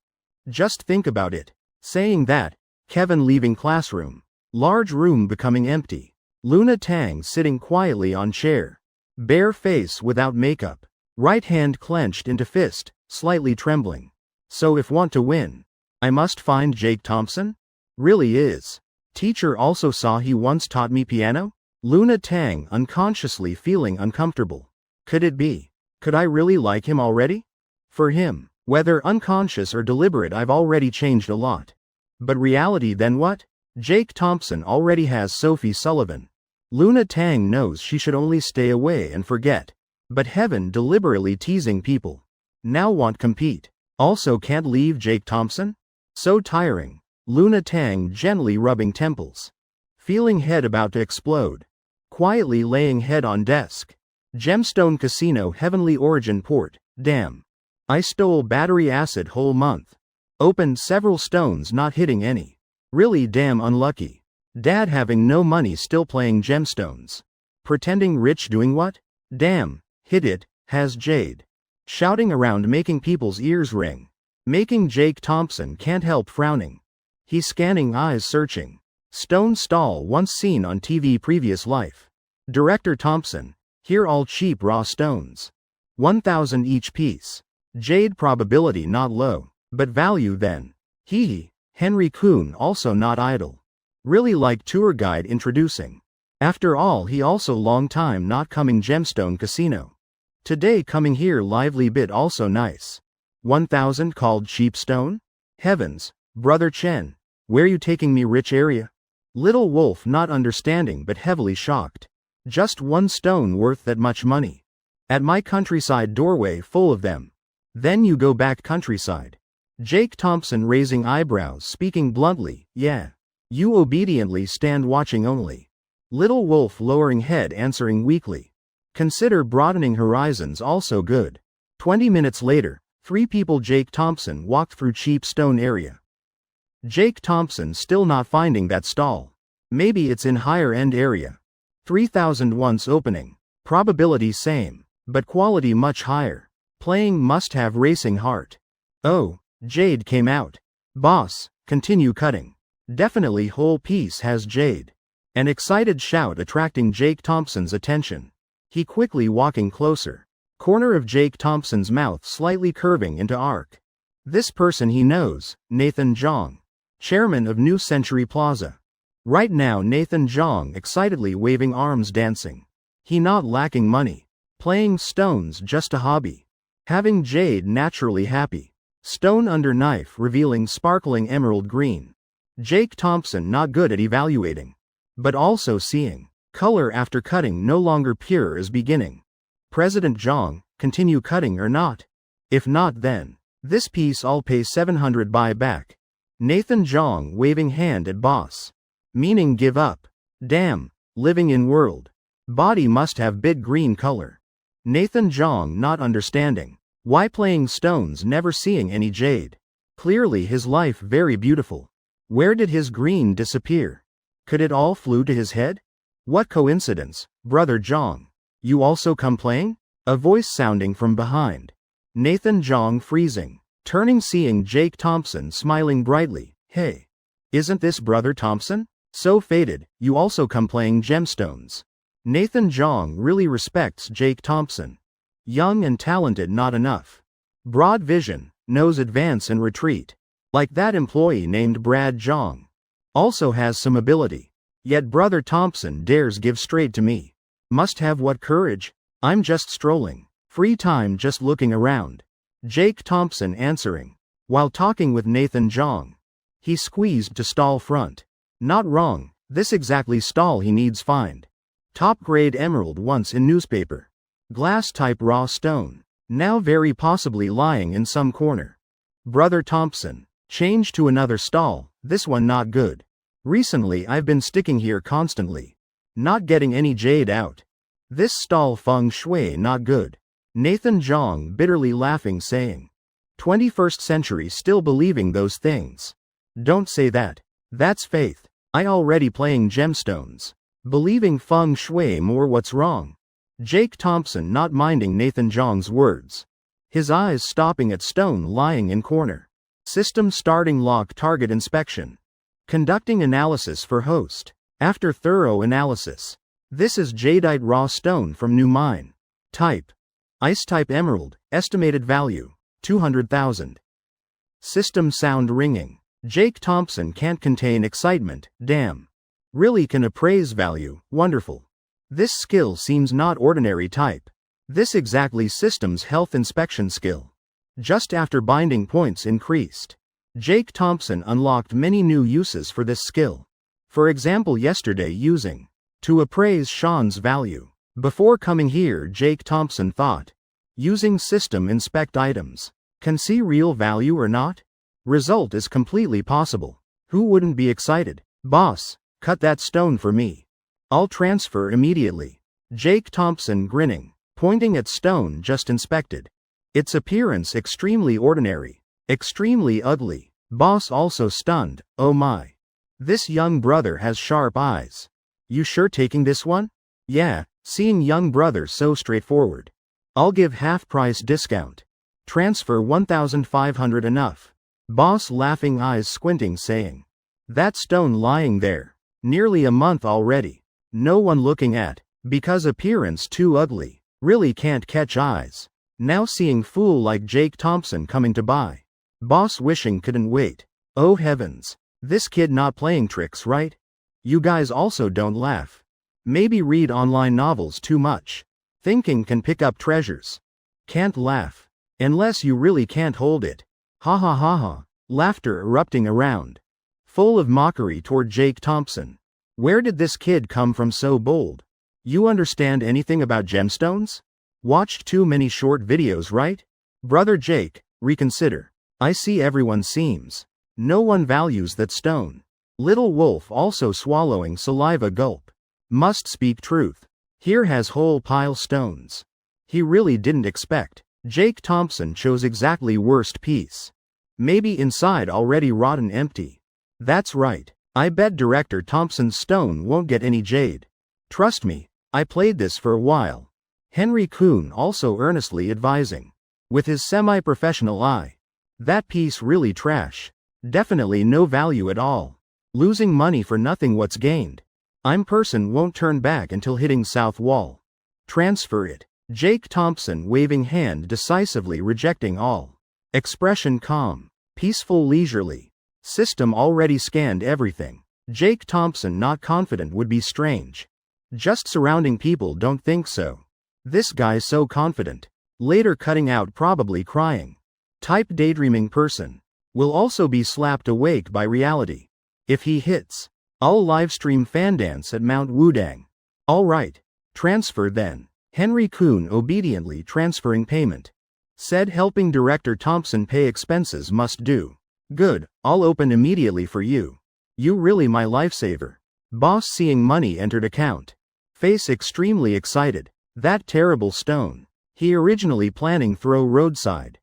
Just think about it. Saying that, Kevin leaving classroom. Large room becoming empty. Luna Tang sitting quietly on chair. Bare face without makeup. Right hand clenched into fist, slightly trembling. So if want to win, I must find Jake Thompson? Really is. Teacher also saw he once taught me piano? Luna Tang unconsciously feeling uncomfortable. Could it be? Could I really like him already? For him, whether unconscious or deliberate I've already changed a lot. But reality then what? Jake Thompson already has Sophie Sullivan. Luna Tang knows she should only stay away and forget. But heaven deliberately teasing people. Now want compete. Also can't leave Jake Thompson? So tiring. Luna Tang gently rubbing temples. Feeling head about to explode. Quietly laying head on desk. Gemstone Casino Heavenly Origin Port, damn. I stole battery acid whole month. Opened several stones not hitting any. Really damn unlucky. Dad having no money still playing gemstones. Pretending rich doing what? Damn, hit it, has Jade. Shouting around making people's ears ring. Making Jake Thompson can't help frowning. He's scanning eyes searching. Stone stall once seen on TV previous life. Director Thompson, here all cheap raw stones. 1,000 each piece. Jade probability not low, but value then. Hee Henry Kuhn also not idle. Really like tour guide introducing. After all he also long time not coming Gemstone Casino. Today coming here lively bit also nice. 1,000 called cheap stone? Heavens, brother Chen, where you taking me rich area? Little Wolf not understanding but heavily shocked. Just one stone worth that much money. At my countryside doorway full of them. Then you go back countryside. Jake Thompson raising eyebrows speaking bluntly, yeah. You obediently stand watching only. Little Wolf lowering head answering weakly. Consider broadening horizons also good. 20 minutes later, 3 people Jake Thompson walked through cheap stone area. Jake Thompson still not finding that stall. Maybe it's in higher end area. 3,000 once opening. Probability same, but quality much higher. Playing must have racing heart. Oh, Jade came out. Boss, continue cutting. Definitely whole piece has Jade. An excited shout attracting Jake Thompson's attention. He quickly walking closer. Corner of Jake Thompson's mouth slightly curving into arc. This person he knows, Nathan Zhang. Chairman of New Century Plaza. Right now Nathan Zhang excitedly waving arms dancing. He not lacking money. Playing stones just a hobby. Having Jade naturally happy. Stone under knife revealing sparkling emerald green. Jake Thompson not good at evaluating. But also seeing. Color after cutting no longer pure is beginning. President Zhang, continue cutting or not? If not then. This piece I'll pay 700 buy back. Nathan Zhang waving hand at boss. Meaning give up. Damn, living in world. Body must have big green color. Nathan Zhang not understanding. Why playing stones never seeing any jade? Clearly his life very beautiful. Where did his green disappear? Could it all flew to his head? What coincidence, Brother Jong. You also come playing? A voice sounding from behind. Nathan Jong freezing. Turning seeing Jake Thompson smiling brightly. Hey. Isn't this Brother Thompson? So faded, you also come playing gemstones. Nathan Jong really respects Jake Thompson. Young and talented not enough. Broad vision, knows advance and retreat. Like that employee named Brad Jong. Also has some ability. Yet Brother Thompson dares give straight to me. Must have what courage? I'm just strolling. Free time just looking around. Jake Thompson answering. While talking with Nathan Jong. He squeezed to stall front. Not wrong, this exactly stall he needs find. Top grade emerald once in newspaper. Glass type raw stone. Now very possibly lying in some corner. Brother Thompson. Change to another stall, this one not good. Recently I've been sticking here constantly. Not getting any jade out. This stall feng shui not good. Nathan Jong bitterly laughing saying. 21st century still believing those things. Don't say that. That's faith. I already playing gemstones. Believing feng shui more what's wrong. Jake Thompson not minding Nathan Jong's words. His eyes stopping at stone lying in corner. System starting lock target inspection. Conducting analysis for host. After thorough analysis. This is jadeite raw stone from new mine. Type. Ice type emerald, estimated value, 200,000. System sound ringing. Jake Thompson can't contain excitement, damn. Really can appraise value, wonderful. This skill seems not ordinary type. This exactly system's health inspection skill. Just after binding points increased. Jake Thompson unlocked many new uses for this skill. For example yesterday using. To appraise Sean's value. Before coming here Jake Thompson thought. Using system inspect items. Can see real value or not? Result is completely possible. Who wouldn't be excited? Boss, cut that stone for me. I'll transfer immediately. Jake Thompson grinning, pointing at stone just inspected. Its appearance extremely ordinary. Extremely ugly. Boss also stunned, oh my. This young brother has sharp eyes. You sure taking this one? Yeah, seeing young brother so straightforward. I'll give half price discount. Transfer 1,500 enough. Boss laughing eyes squinting saying. That stone lying there. Nearly a month already. No one looking at. Because appearance too ugly. Really can't catch eyes. Now seeing fool like Jake Thompson coming to buy. Boss wishing couldn't wait. Oh heavens. This kid not playing tricks right? You guys also don't laugh. Maybe read online novels too much. Thinking can pick up treasures. Can't laugh. Unless you really can't hold it. Ha ha ha ha. Laughter erupting around. Full of mockery toward Jake Thompson. Where did this kid come from so bold? You understand anything about gemstones? Watched too many short videos right? Brother Jake, reconsider. I see everyone seems. No one values that stone. Little wolf also swallowing saliva gulp. Must speak truth. Here has whole pile stones. He really didn't expect. Jake Thompson chose exactly worst piece. Maybe inside already rotten empty. That's right. I bet director Thompson's stone won't get any jade. Trust me, I played this for a while. Henry Kuhn also earnestly advising. With his semi-professional eye. That piece really trash. Definitely no value at all. Losing money for nothing what's gained. I'm person won't turn back until hitting south wall. Transfer it. Jake Thompson waving hand decisively rejecting all. Expression calm. Peaceful leisurely. System already scanned everything. Jake Thompson not confident would be strange. Just surrounding people don't think so. This guy so confident. Later cutting out probably crying. Type daydreaming person. Will also be slapped awake by reality. If he hits. I'll livestream fandance at Mount Wudang. Alright. Transfer then. Henry Kuhn obediently transferring payment. Said helping director Thompson pay expenses must do. Good, I'll open immediately for you. You really my lifesaver. Boss seeing money entered account. Face extremely excited. That terrible stone. He originally planning throw roadside.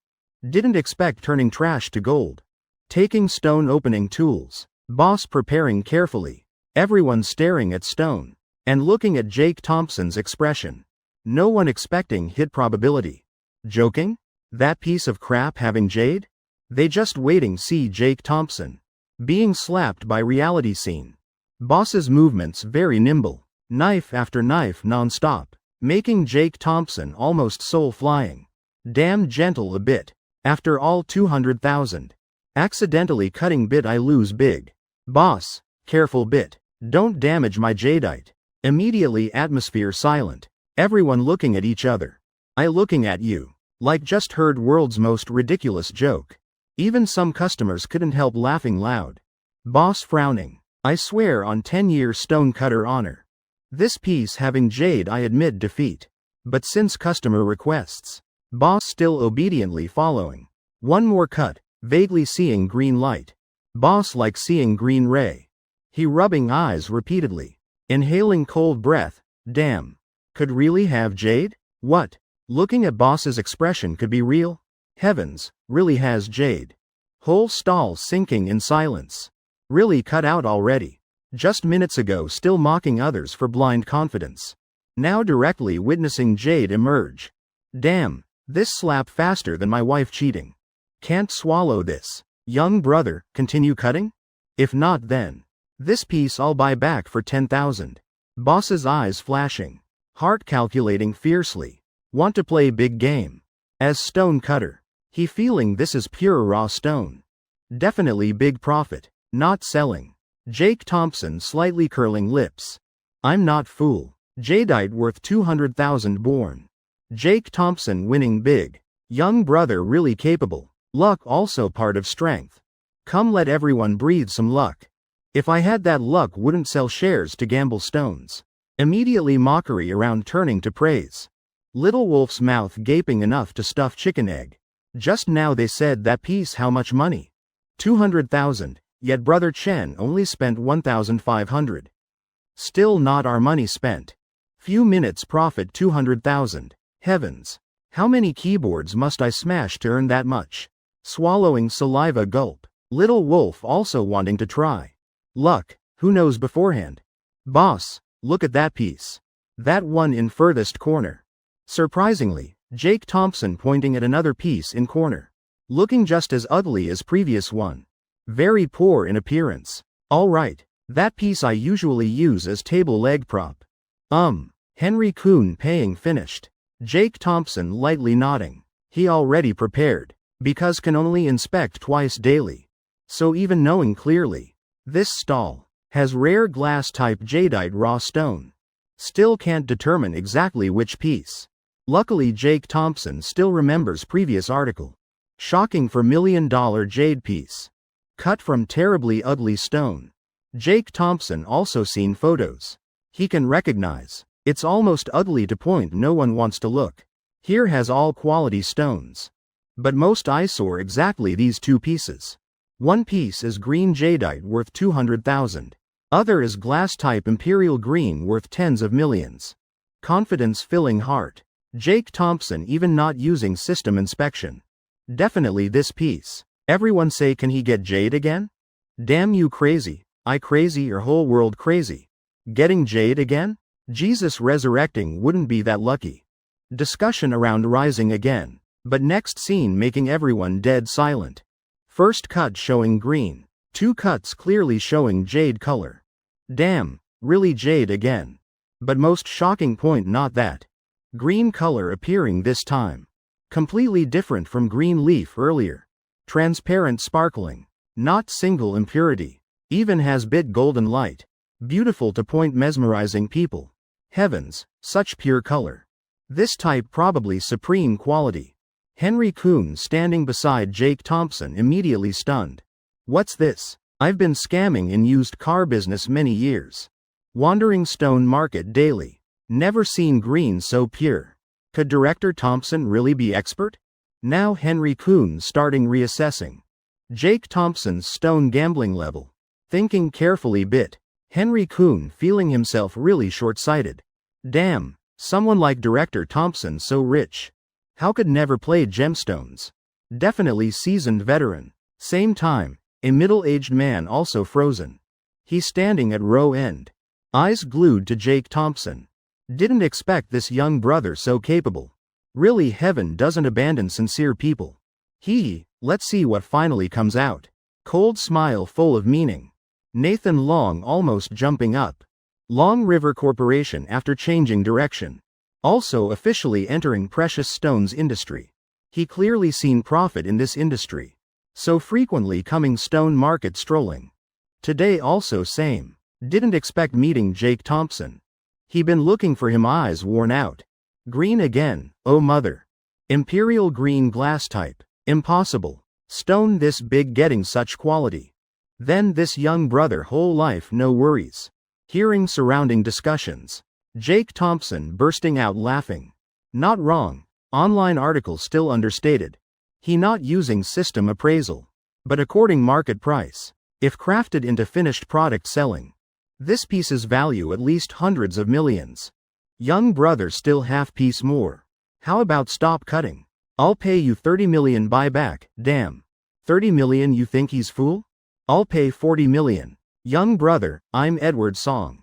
Didn't expect turning trash to gold. Taking stone opening tools. Boss preparing carefully. Everyone staring at stone. And looking at Jake Thompson's expression. No one expecting hit probability. Joking? That piece of crap having jade? They just waiting see Jake Thompson. Being slapped by reality scene. Boss's movements very nimble. Knife after knife non-stop. Making Jake Thompson almost soul-flying. Damn gentle a bit. After all 200,000. Accidentally cutting bit I lose big. Boss, careful bit. Don't damage my jadeite. Immediately atmosphere silent. Everyone looking at each other. I looking at you. Like just heard world's most ridiculous joke. Even some customers couldn't help laughing loud. Boss frowning. I swear on 10-year stonecutter honor. This piece having jade I admit defeat. But since customer requests. Boss still obediently following. One more cut, vaguely seeing green light. Boss like seeing green ray. He rubbing eyes repeatedly. Inhaling cold breath. Damn. Could really have jade? What? Looking at boss's expression could be real? Heavens, really has jade. Whole stall sinking in silence. Really cut out already. Just minutes ago still mocking others for blind confidence. Now directly witnessing jade emerge. Damn, this slap faster than my wife cheating. Can't swallow this. Young brother, continue cutting? If not then. This piece I'll buy back for 10,000. Boss's eyes flashing. Heart calculating fiercely. Want to play big game. As stone cutter. He feeling this is pure raw stone. Definitely big profit. Not selling. Jake Thompson slightly curling lips. I'm not fool. Jadeite worth 200,000 born. Jake Thompson winning big. Young brother really capable. Luck also part of strength. Come let everyone breathe some luck. If I had that luck wouldn't sell shares to gamble stones. Immediately mockery around turning to praise. Little Wolf's mouth gaping enough to stuff chicken egg. Just now they said that piece how much money? 200,000, yet brother Chen only spent 1,500. Still not our money spent. Few minutes profit 200,000. Heavens. How many keyboards must I smash to earn that much? Swallowing saliva gulp. Little Wolf also wanting to try. Luck, who knows beforehand? Boss, look at that piece. That one in furthest corner. Surprisingly, Jake Thompson pointing at another piece in corner. Looking just as ugly as previous one. Very poor in appearance. Alright, that piece I usually use as table leg prop. Henry Kuhn paying finished. Jake Thompson lightly nodding. He already prepared. Because can only inspect twice daily. So even knowing clearly. This stall has rare glass type jadeite raw stone. Still can't determine exactly which piece. Luckily Jake Thompson still remembers previous article. Shocking for $1 million jade piece. Cut from terribly ugly stone. Jake Thompson also seen photos. He can recognize. It's almost ugly to point no one wants to look. Here has all quality stones. But most eyesore exactly these two pieces. One piece is green jadeite worth 200,000. Other is glass type imperial green worth tens of millions. Confidence filling heart. Jake Thompson even not using system inspection. Definitely this piece. Everyone say can he get jade again? Damn you crazy. I crazy or whole world crazy. Getting jade again? Jesus resurrecting wouldn't be that lucky. Discussion around rising again. But next scene making everyone dead silent. First cut showing green. Two cuts clearly showing jade color. Damn, really jade again. But most shocking point not that. Green color appearing this time. Completely different from green leaf earlier. Transparent sparkling. Not single impurity. Even has bit golden light. Beautiful to point mesmerizing people. Heavens, such pure color. This type probably supreme quality. Henry Kuhn standing beside Jake Thompson immediately stunned. What's this? I've been scamming in used car business many years. Wandering stone market daily. Never seen green so pure. Could director Thompson really be expert? Now Henry Kuhn starting reassessing. Jake Thompson's stone gambling level. Thinking carefully bit. Henry Kuhn feeling himself really short-sighted. Damn, someone like director Thompson so rich. How could never play gemstones? Definitely seasoned veteran. Same time, a middle-aged man also frozen. He's standing at row end. Eyes glued to Jake Thompson. Didn't expect this young brother so capable. Really, heaven doesn't abandon sincere people. Let's see what finally comes out. Cold smile full of meaning. Nathan Long almost jumping up. Long River Corporation after changing direction. Also officially entering precious stones industry. He clearly seen profit in this industry. So frequently coming stone market strolling. Today also same. Didn't expect meeting Jake Thompson. He been looking for him, eyes worn out. Green again, oh mother. Imperial green glass type. Impossible. Stone this big getting such quality. Then this young brother whole life no worries. Hearing surrounding discussions. Jake Thompson bursting out laughing. Not wrong. Online article still understated. He not using system appraisal. But according market price. If crafted into finished product selling. This piece's value at least hundreds of millions. Young brother still half piece more. How about stop cutting? I'll pay you 30 million buyback, damn. 30 million, you think he's fool? I'll pay 40 million. Young brother, I'm Edward Song.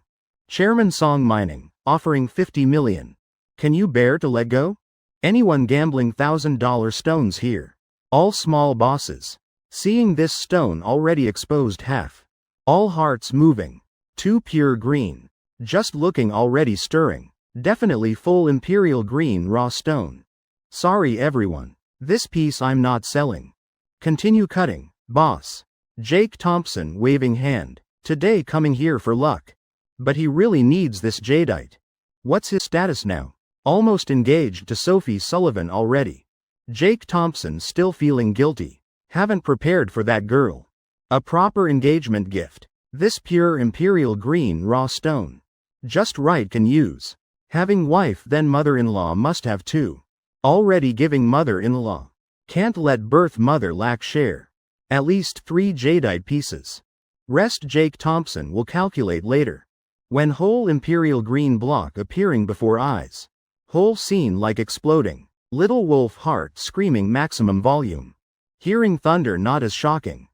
Chairman Song Mining, offering 50 million. Can you bear to let go? Anyone gambling $1,000 stones here? All small bosses. Seeing this stone already exposed half. All hearts moving. Too pure green. Just looking already stirring. Definitely full imperial green raw stone. Sorry everyone. This piece I'm not selling. Continue cutting, boss. Jake Thompson waving hand. Today coming here for luck. But he really needs this jadeite. What's his status now? Almost engaged to Sophie Sullivan already. Jake Thompson still feeling guilty. Haven't prepared for that girl. A proper engagement gift. This pure imperial green raw stone. Just right can use. Having wife then mother-in-law must have too. Already giving mother-in-law. Can't let birth mother lack share. At least 3 jadeite pieces. Rest Jake Thompson will calculate later. When whole imperial green block appearing before eyes. Whole scene like exploding. Little wolf heart screaming maximum volume. Hearing thunder not as shocking.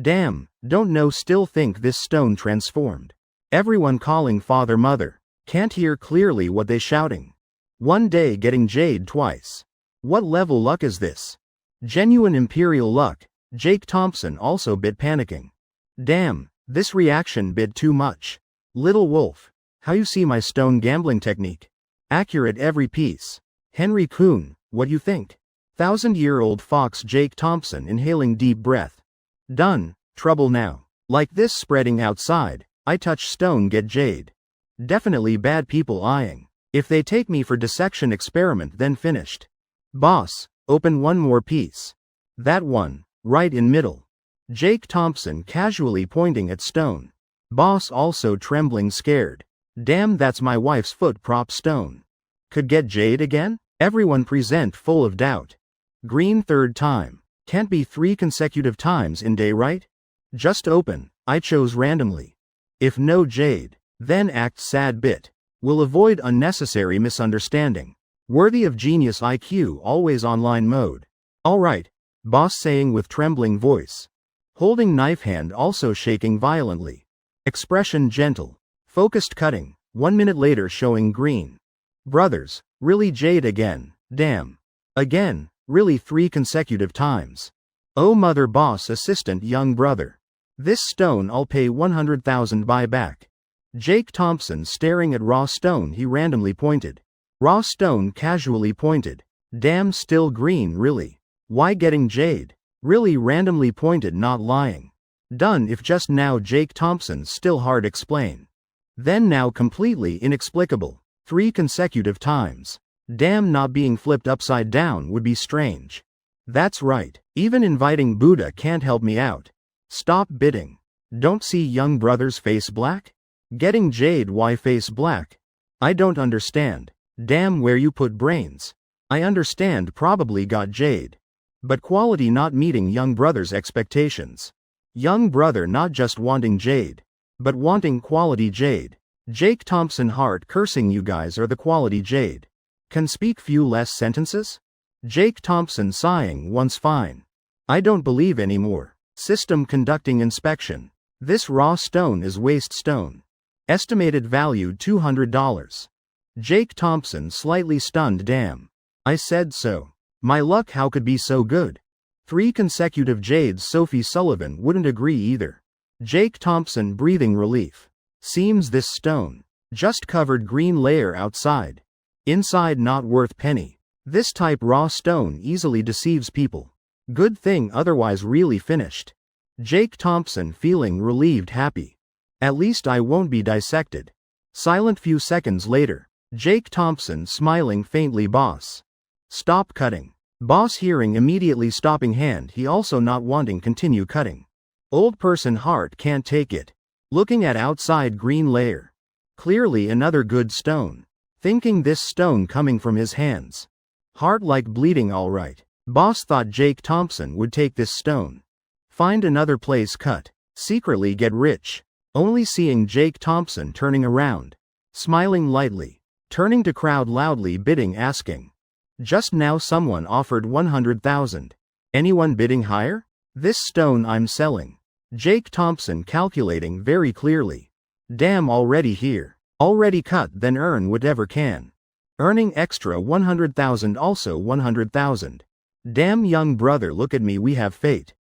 Damn, don't know still think this stone transformed. Everyone calling father mother. Can't hear clearly what they shouting. One day getting jade twice. What level luck is this? Genuine imperial luck. Jake Thompson also bit panicking. Damn, this reaction bit too much. Little wolf. How you see my stone gambling technique? Accurate every piece. Henry Kuhn, what you think? 1,000-year-old fox Jake Thompson inhaling deep breath. Done, trouble now. Like this spreading outside, I touch stone get jade. Definitely bad people eyeing. If they take me for dissection experiment then finished. Boss, open one more piece. That one, right in middle. Jake Thompson casually pointing at stone. Boss also trembling scared. Damn, that's my wife's foot prop stone. Could get jade again? Everyone present full of doubt. Green third time. Can't be 3 consecutive times in day, right? Just open, I chose randomly. If no jade, then act sad bit. Will avoid unnecessary misunderstanding. Worthy of genius IQ always online mode. Alright, boss saying with trembling voice. Holding knife hand also shaking violently. Expression gentle. Focused cutting, 1 minute later showing green. Brothers, really jade again, damn. Again, really 3 consecutive times. Oh mother boss assistant young brother. This stone I'll pay 100,000 buy back. Jake Thompson staring at raw stone he randomly pointed. Raw stone casually pointed. Damn still green really. Why getting jade? Really randomly pointed not lying. Done if just now Jake Thompson still hard explain. Then now completely inexplicable. 3 consecutive times. Damn not being flipped upside down would be strange. That's right, even inviting Buddha can't help me out. Stop bidding. Don't see young brother's face black? Getting jade why face black? I don't understand. Damn where you put brains. I understand probably got jade. But quality not meeting young brother's expectations. Young brother not just wanting jade. But wanting quality jade. Jake Thompson heart cursing you guys are the quality jade. Can speak few less sentences? Jake Thompson sighing once fine. I don't believe anymore. System conducting inspection. This raw stone is waste stone. Estimated value $200. Jake Thompson slightly stunned. Damn. I said so. My luck how could be so good? 3 consecutive jades. Sophie Sullivan wouldn't agree either. Jake Thompson breathing relief. Seems this stone. Just covered green layer outside. Inside not worth penny. This type raw stone easily deceives people. Good thing otherwise really finished. Jake Thompson feeling relieved happy. At least I won't be dissected. Silent few seconds later. Jake Thompson smiling faintly. Boss. Stop cutting. Boss hearing immediately stopping hand. He also not wanting continue cutting. Old person heart can't take it. Looking at outside green layer. Clearly another good stone. Thinking this stone coming from his hands. Heart like bleeding. Alright. Boss thought Jake Thompson would take this stone. Find another place cut. Secretly get rich. Only seeing Jake Thompson turning around. Smiling lightly. Turning to crowd loudly bidding asking. Just now someone offered 100,000. Anyone bidding higher? This stone I'm selling. Jake Thompson calculating very clearly. Damn already here. Already cut then earn whatever can. Earning extra 100,000 also 100,000. Damn young brother look at me we have fate.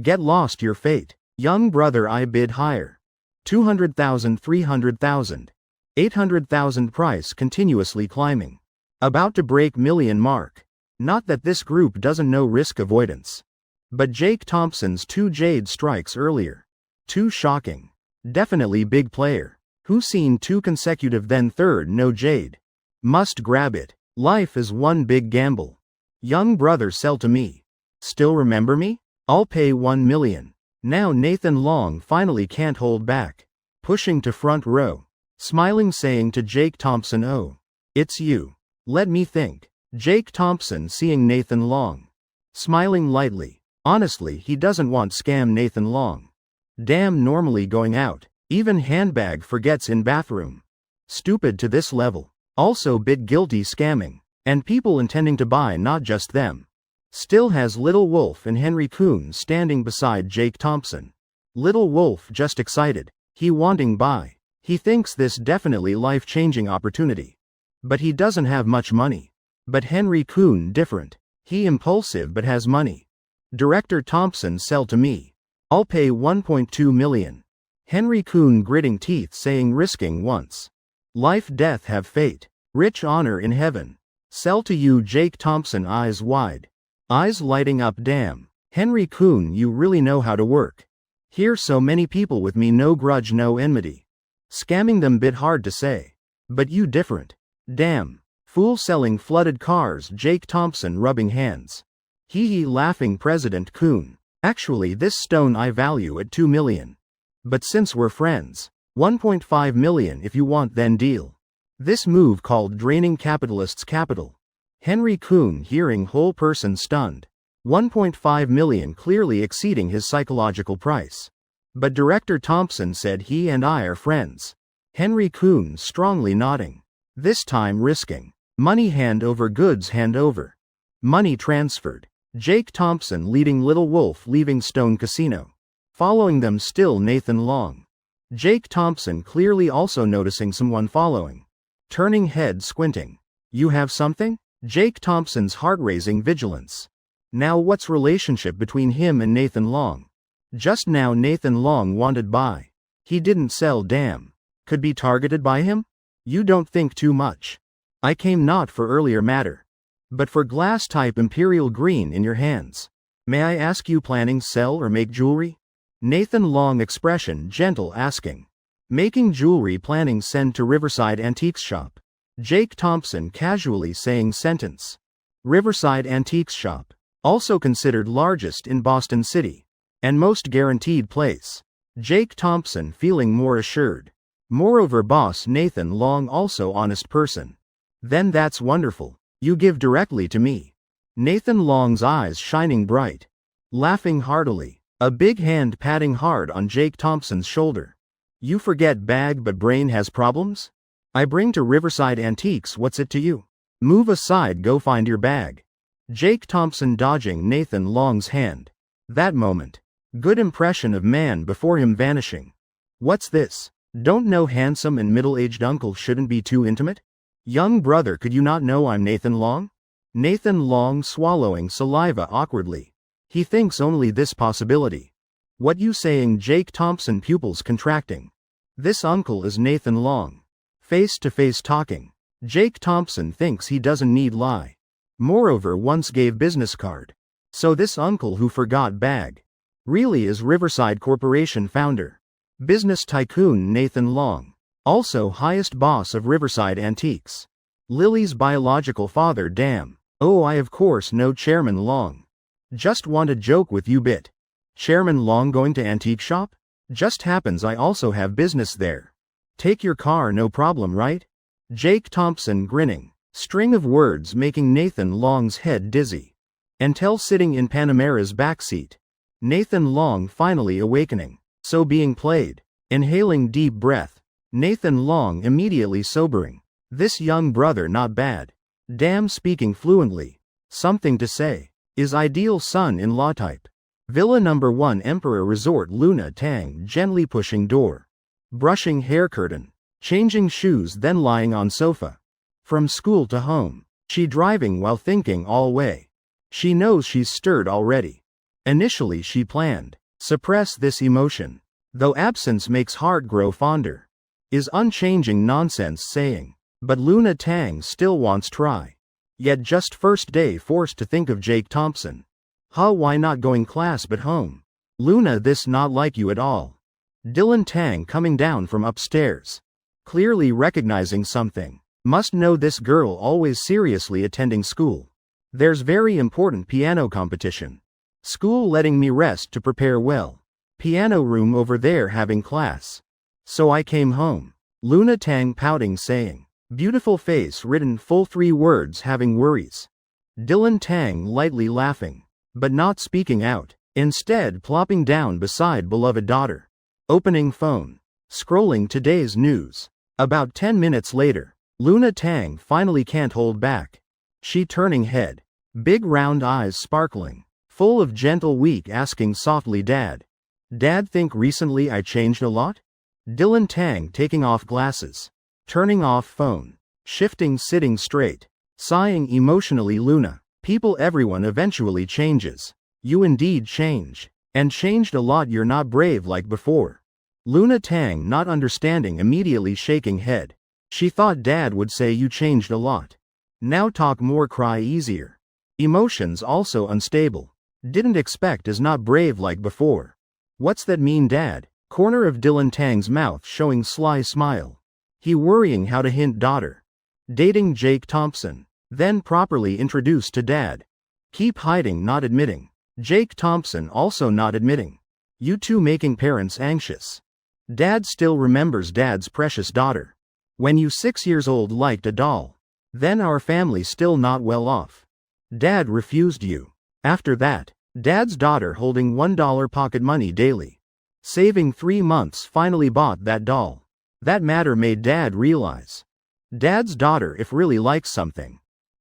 Get lost your fate. Young brother I bid higher. 200,000 300,000. 800,000 price continuously climbing. About to break million mark. Not that this group doesn't know risk avoidance. But Jake Thompson's 2 jade strikes earlier. Too shocking. Definitely big player. Who seen 2 consecutive then third no jade. Must grab it. Life is one big gamble. Young brother sell to me. Still remember me? I'll pay 1 million. Now Nathan Long finally can't hold back. Pushing to front row. Smiling saying to Jake Thompson, oh. It's you. Let me think. Jake Thompson seeing Nathan Long. Smiling lightly. Honestly he doesn't want scam Nathan Long. Damn normally going out. Even handbag forgets in bathroom. Stupid to this level. Also bit guilty scamming. And people intending to buy not just them. Still has Little Wolf and Henry Kuhn standing beside Jake Thompson. Little Wolf just excited. He wanting buy. He thinks this definitely life-changing opportunity. But he doesn't have much money. But Henry Kuhn different. He impulsive but has money. Director Thompson sell to me. I'll pay 1.2 million. Henry Kuhn gritting teeth saying risking once. Life death have fate. Rich honor in heaven. Sell to you Jake Thompson eyes wide. Eyes lighting up damn. Henry Kuhn you really know how to work. Here so many people with me no grudge no enmity. Scamming them bit hard to say. But you different. Damn. Fool selling flooded cars Jake Thompson rubbing hands. Hee hee laughing President Kuhn. Actually this stone I value at 2 million. But since we're friends. 1.5 million if you want then deal. This move called draining capitalists' capital. Henry Kuhn hearing whole person stunned. 1.5 million clearly exceeding his psychological price. But Director Thompson said he and I are friends. Henry Kuhn strongly nodding. This time risking. Money hand over goods hand over. Money transferred. Jake Thompson leading Little Wolf leaving Stone Casino. Following them still Nathan Long. Jake Thompson clearly also noticing someone following. Turning head squinting. You have something? Jake Thompson's heart-raising vigilance. Now what's relationship between him and Nathan Long? Just now Nathan Long wanted buy. He didn't sell damn. Could be targeted by him? You don't think too much. I came not for earlier matter. But for glass type imperial green in your hands. May I ask you planning sell or make jewelry? Nathan Long expression gentle asking. Making jewelry planning send to Riverside Antiques Shop. Jake Thompson casually saying sentence. Riverside Antiques Shop. Also considered largest in Boston City. And most guaranteed place. Jake Thompson feeling more assured. Moreover boss Nathan Long also honest person. Then that's wonderful. You give directly to me. Nathan Long's eyes shining bright. Laughing heartily. A big hand patting hard on Jake Thompson's shoulder. You forget bag but brain has problems? I bring to Riverside Antiques what's it to you? Move aside go find your bag. Jake Thompson dodging Nathan Long's hand. That moment. Good impression of man before him vanishing. What's this? Don't know handsome and middle-aged uncle shouldn't be too intimate? Young brother, could you not know I'm Nathan Long? Nathan Long swallowing saliva awkwardly. He thinks only this possibility. What you saying? Jake Thompson pupils contracting. This uncle is Nathan Long. Face-to-face talking. Jake Thompson thinks he doesn't need lie. Moreover, once gave business card. So this uncle who forgot bag really is Riverside Corporation founder. Business tycoon Nathan Long. Also highest boss of Riverside Antiques. Lily's biological father. Damn. Oh, I of course know Chairman Long. Just want to joke with you bit. Chairman Long going to antique shop? Just happens I also have business there. Take your car, no problem, right? Jake Thompson grinning. String of words making Nathan Long's head dizzy. Until sitting in Panamera's backseat. Nathan Long finally awakening. So being played. Inhaling deep breath. Nathan Long immediately sobering. This young brother not bad. Damn, speaking fluently. Something to say. Is ideal son-in-law type. Villa number 1 Emperor Resort. Luna Tang gently pushing door. Brushing hair curtain. Changing shoes, then lying on sofa. From school to home. She driving while thinking all way. She knows she's stirred already. Initially she planned. Suppress this emotion. Though absence makes heart grow fonder. Is unchanging nonsense saying. But Luna Tang still wants try. Yet just first day forced to think of Jake Thompson. Huh, why not going class but home? Luna, this not like you at all. Dylan Tang coming down from upstairs. Clearly recognizing something. Must know this girl always seriously attending school. There's very important piano competition. School letting me rest to prepare well. Piano room over there having class. So I came home. Luna Tang pouting saying. Beautiful face written full 3 words having worries. Dylan Tang lightly laughing. But not speaking out. Instead plopping down beside beloved daughter. Opening phone. Scrolling today's news. About 10 minutes later. Luna Tang finally can't hold back. She turning head. Big round eyes sparkling. Full of gentle weak asking softly, Dad. Dad, think recently I changed a lot? Dylan Tang taking off glasses. Turning off phone. Shifting, sitting straight. Sighing emotionally. Luna. People, everyone eventually changes. You indeed change. And changed a lot. You're not brave like before. Luna Tang not understanding, immediately shaking head. She thought Dad would say you changed a lot. Now talk more, cry easier. Emotions also unstable. Didn't expect is not brave like before. What's that mean, Dad? Corner of Dylan Tang's mouth showing sly smile. He worrying how to hint daughter. Dating Jake Thompson. Then properly introduced to Dad. Keep hiding, not admitting. Jake Thompson also not admitting. You two making parents anxious. Dad still remembers Dad's precious daughter. When you 6 years old liked a doll. Then our family still not well off. Dad refused you. After that, Dad's daughter holding $1 pocket money daily. Saving 3 months finally bought that doll. That matter made Dad realize. Dad's daughter, if really likes something,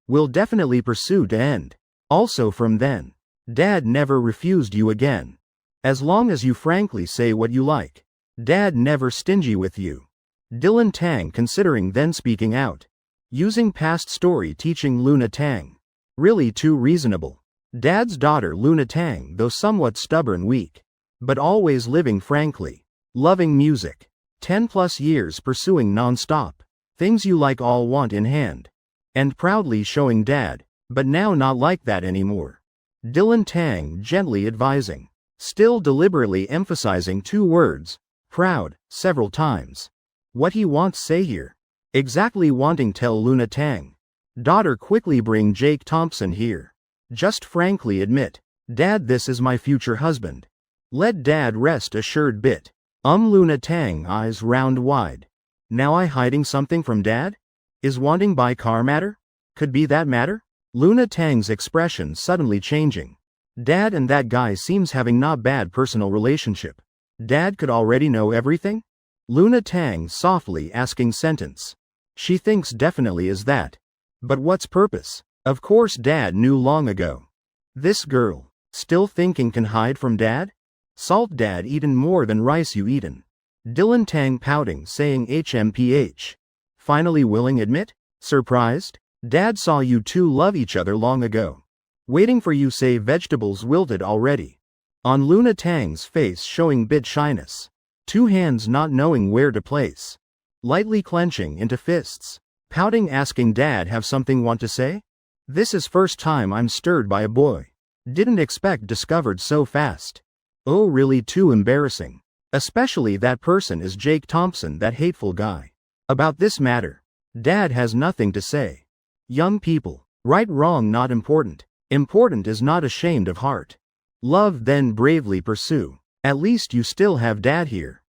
will definitely pursue to end. Also from then, Dad never refused you again. As long as you frankly say what you like. Dad never stingy with you. Dylan Tang considering, then speaking out. Using past story teaching Luna Tang. Really too reasonable. Dad's daughter Luna Tang, though somewhat stubborn, weak. But always living frankly. Loving music. 10+ years pursuing non-stop. Things you like, all want in hand. And proudly showing Dad. But now not like that anymore. Dylan Tang gently advising. Still deliberately emphasizing 2 words. Proud, several times. What he wants say here. Exactly wanting tell Luna Tang. Daughter, quickly bring Jake Thompson here. Just frankly admit. Dad, this is my future husband. Let Dad rest assured bit. Luna Tang eyes round wide. Now I hiding something from Dad? Is wanting buy car matter? Could be that matter? Luna Tang's expression suddenly changing. Dad and that guy seems having not bad personal relationship. Dad could already know everything? Luna Tang softly asking sentence. She thinks definitely is that. But what's purpose? Of course Dad knew long ago. This girl, still thinking can hide from Dad? Salt Dad eaten more than rice you eaten. Dylan Tang pouting saying HMPH. Finally willing admit? Surprised? Dad saw you two love each other long ago. Waiting for you say vegetables wilted already. On Luna Tang's face showing bit shyness. Two hands not knowing where to place. Lightly clenching into fists. Pouting asking Dad have something want to say? This is first time I'm stirred by a boy. Didn't expect discovered so fast. Oh really too embarrassing. Especially that person is Jake Thompson that hateful guy. About this matter. Dad has nothing to say. Young people. Right wrong not important. Important is not ashamed of heart. Love then bravely pursue. At least you still have Dad here.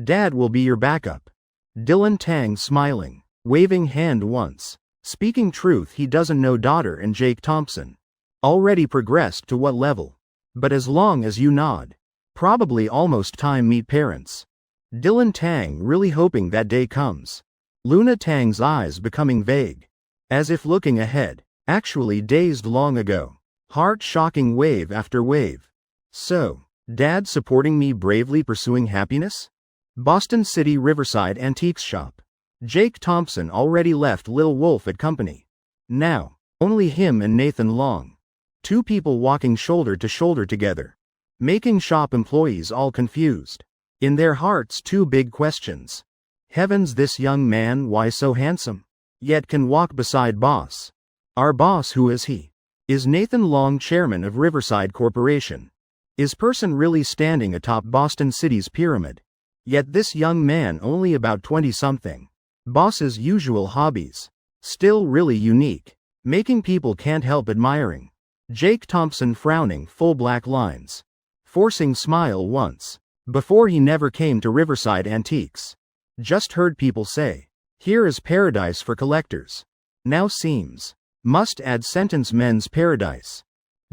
Dad will be your backup. Dylan Tang smiling. Waving hand once. Speaking truth he doesn't know daughter and Jake Thompson. Already progressed to what level? But as long as you nod. Probably almost time meet parents. Dylan Tang really hoping that day comes. Luna Tang's eyes becoming vague. As if looking ahead. Actually dazed long ago. Heart-shocking wave after wave. So, Dad supporting me bravely pursuing happiness? Boston City Riverside Antiques Shop. Jake Thompson already left Lil Wolf at company. Now, only him and Nathan Long. Two people walking shoulder to shoulder together. Making shop employees all confused. In their hearts two big questions. Heavens this young man why so handsome? Yet can walk beside boss. Our boss who is he? Is Nathan Long chairman of Riverside Corporation? Is person really standing atop Boston City's pyramid? Yet this young man only about 20-something. Boss's usual hobbies. Still really unique. Making people can't help admiring. Jake Thompson frowning full black lines. Forcing smile once. Before he never came to Riverside Antiques. Just heard people say. Here is paradise for collectors. Now seems. Must add sentence men's paradise.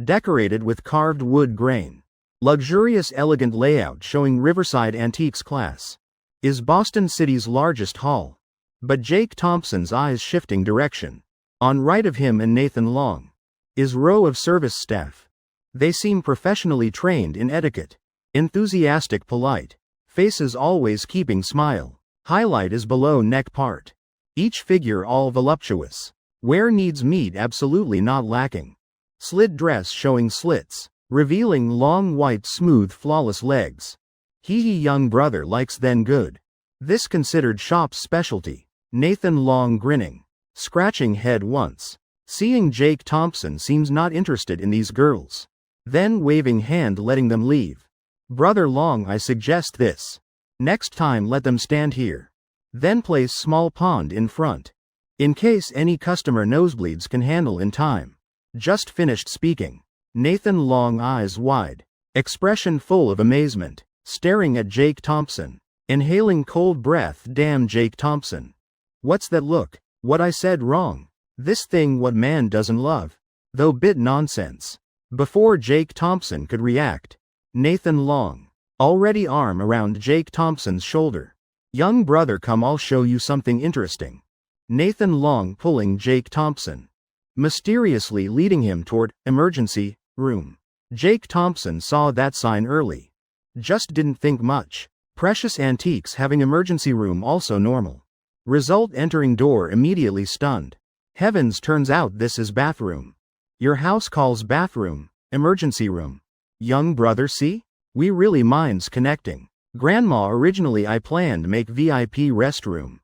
Decorated with carved wood grain. Luxurious elegant layout showing Riverside Antiques class. Is Boston City's largest hall. But Jake Thompson's eyes shifting direction. On right of him and Nathan Long. Is row of service staff. They seem professionally trained in etiquette. Enthusiastic polite. Faces always keeping smile. Highlight is below neck part. Each figure all voluptuous. Where needs meat absolutely not lacking. Slit dress showing slits. Revealing long white smooth flawless legs. He young brother likes then good. This considered shop's specialty. Nathan Long grinning. Scratching head once. Seeing Jake Thompson seems not interested in these girls. Then waving hand letting them leave. Brother Long I suggest this. Next time let them stand here. Then place small pond in front. In case any customer nosebleeds can handle in time. Just finished speaking. Nathan Long eyes wide. Expression full of amazement. Staring at Jake Thompson. Inhaling cold breath damn Jake Thompson. What's that look? What I said wrong. This thing what man doesn't love. Though bit nonsense. Before Jake Thompson could react. Nathan Long. Already arm around Jake Thompson's shoulder. Young brother come I'll show you something interesting. Nathan Long pulling Jake Thompson. Mysteriously leading him toward emergency room. Jake Thompson saw that sign early. Just didn't think much. Precious antiques having emergency room also normal. Result entering door immediately stunned. Heavens turns out this is bathroom. Your house calls bathroom, emergency room. Young brother see? We really minds connecting. Grandma originally I planned make VIP restroom.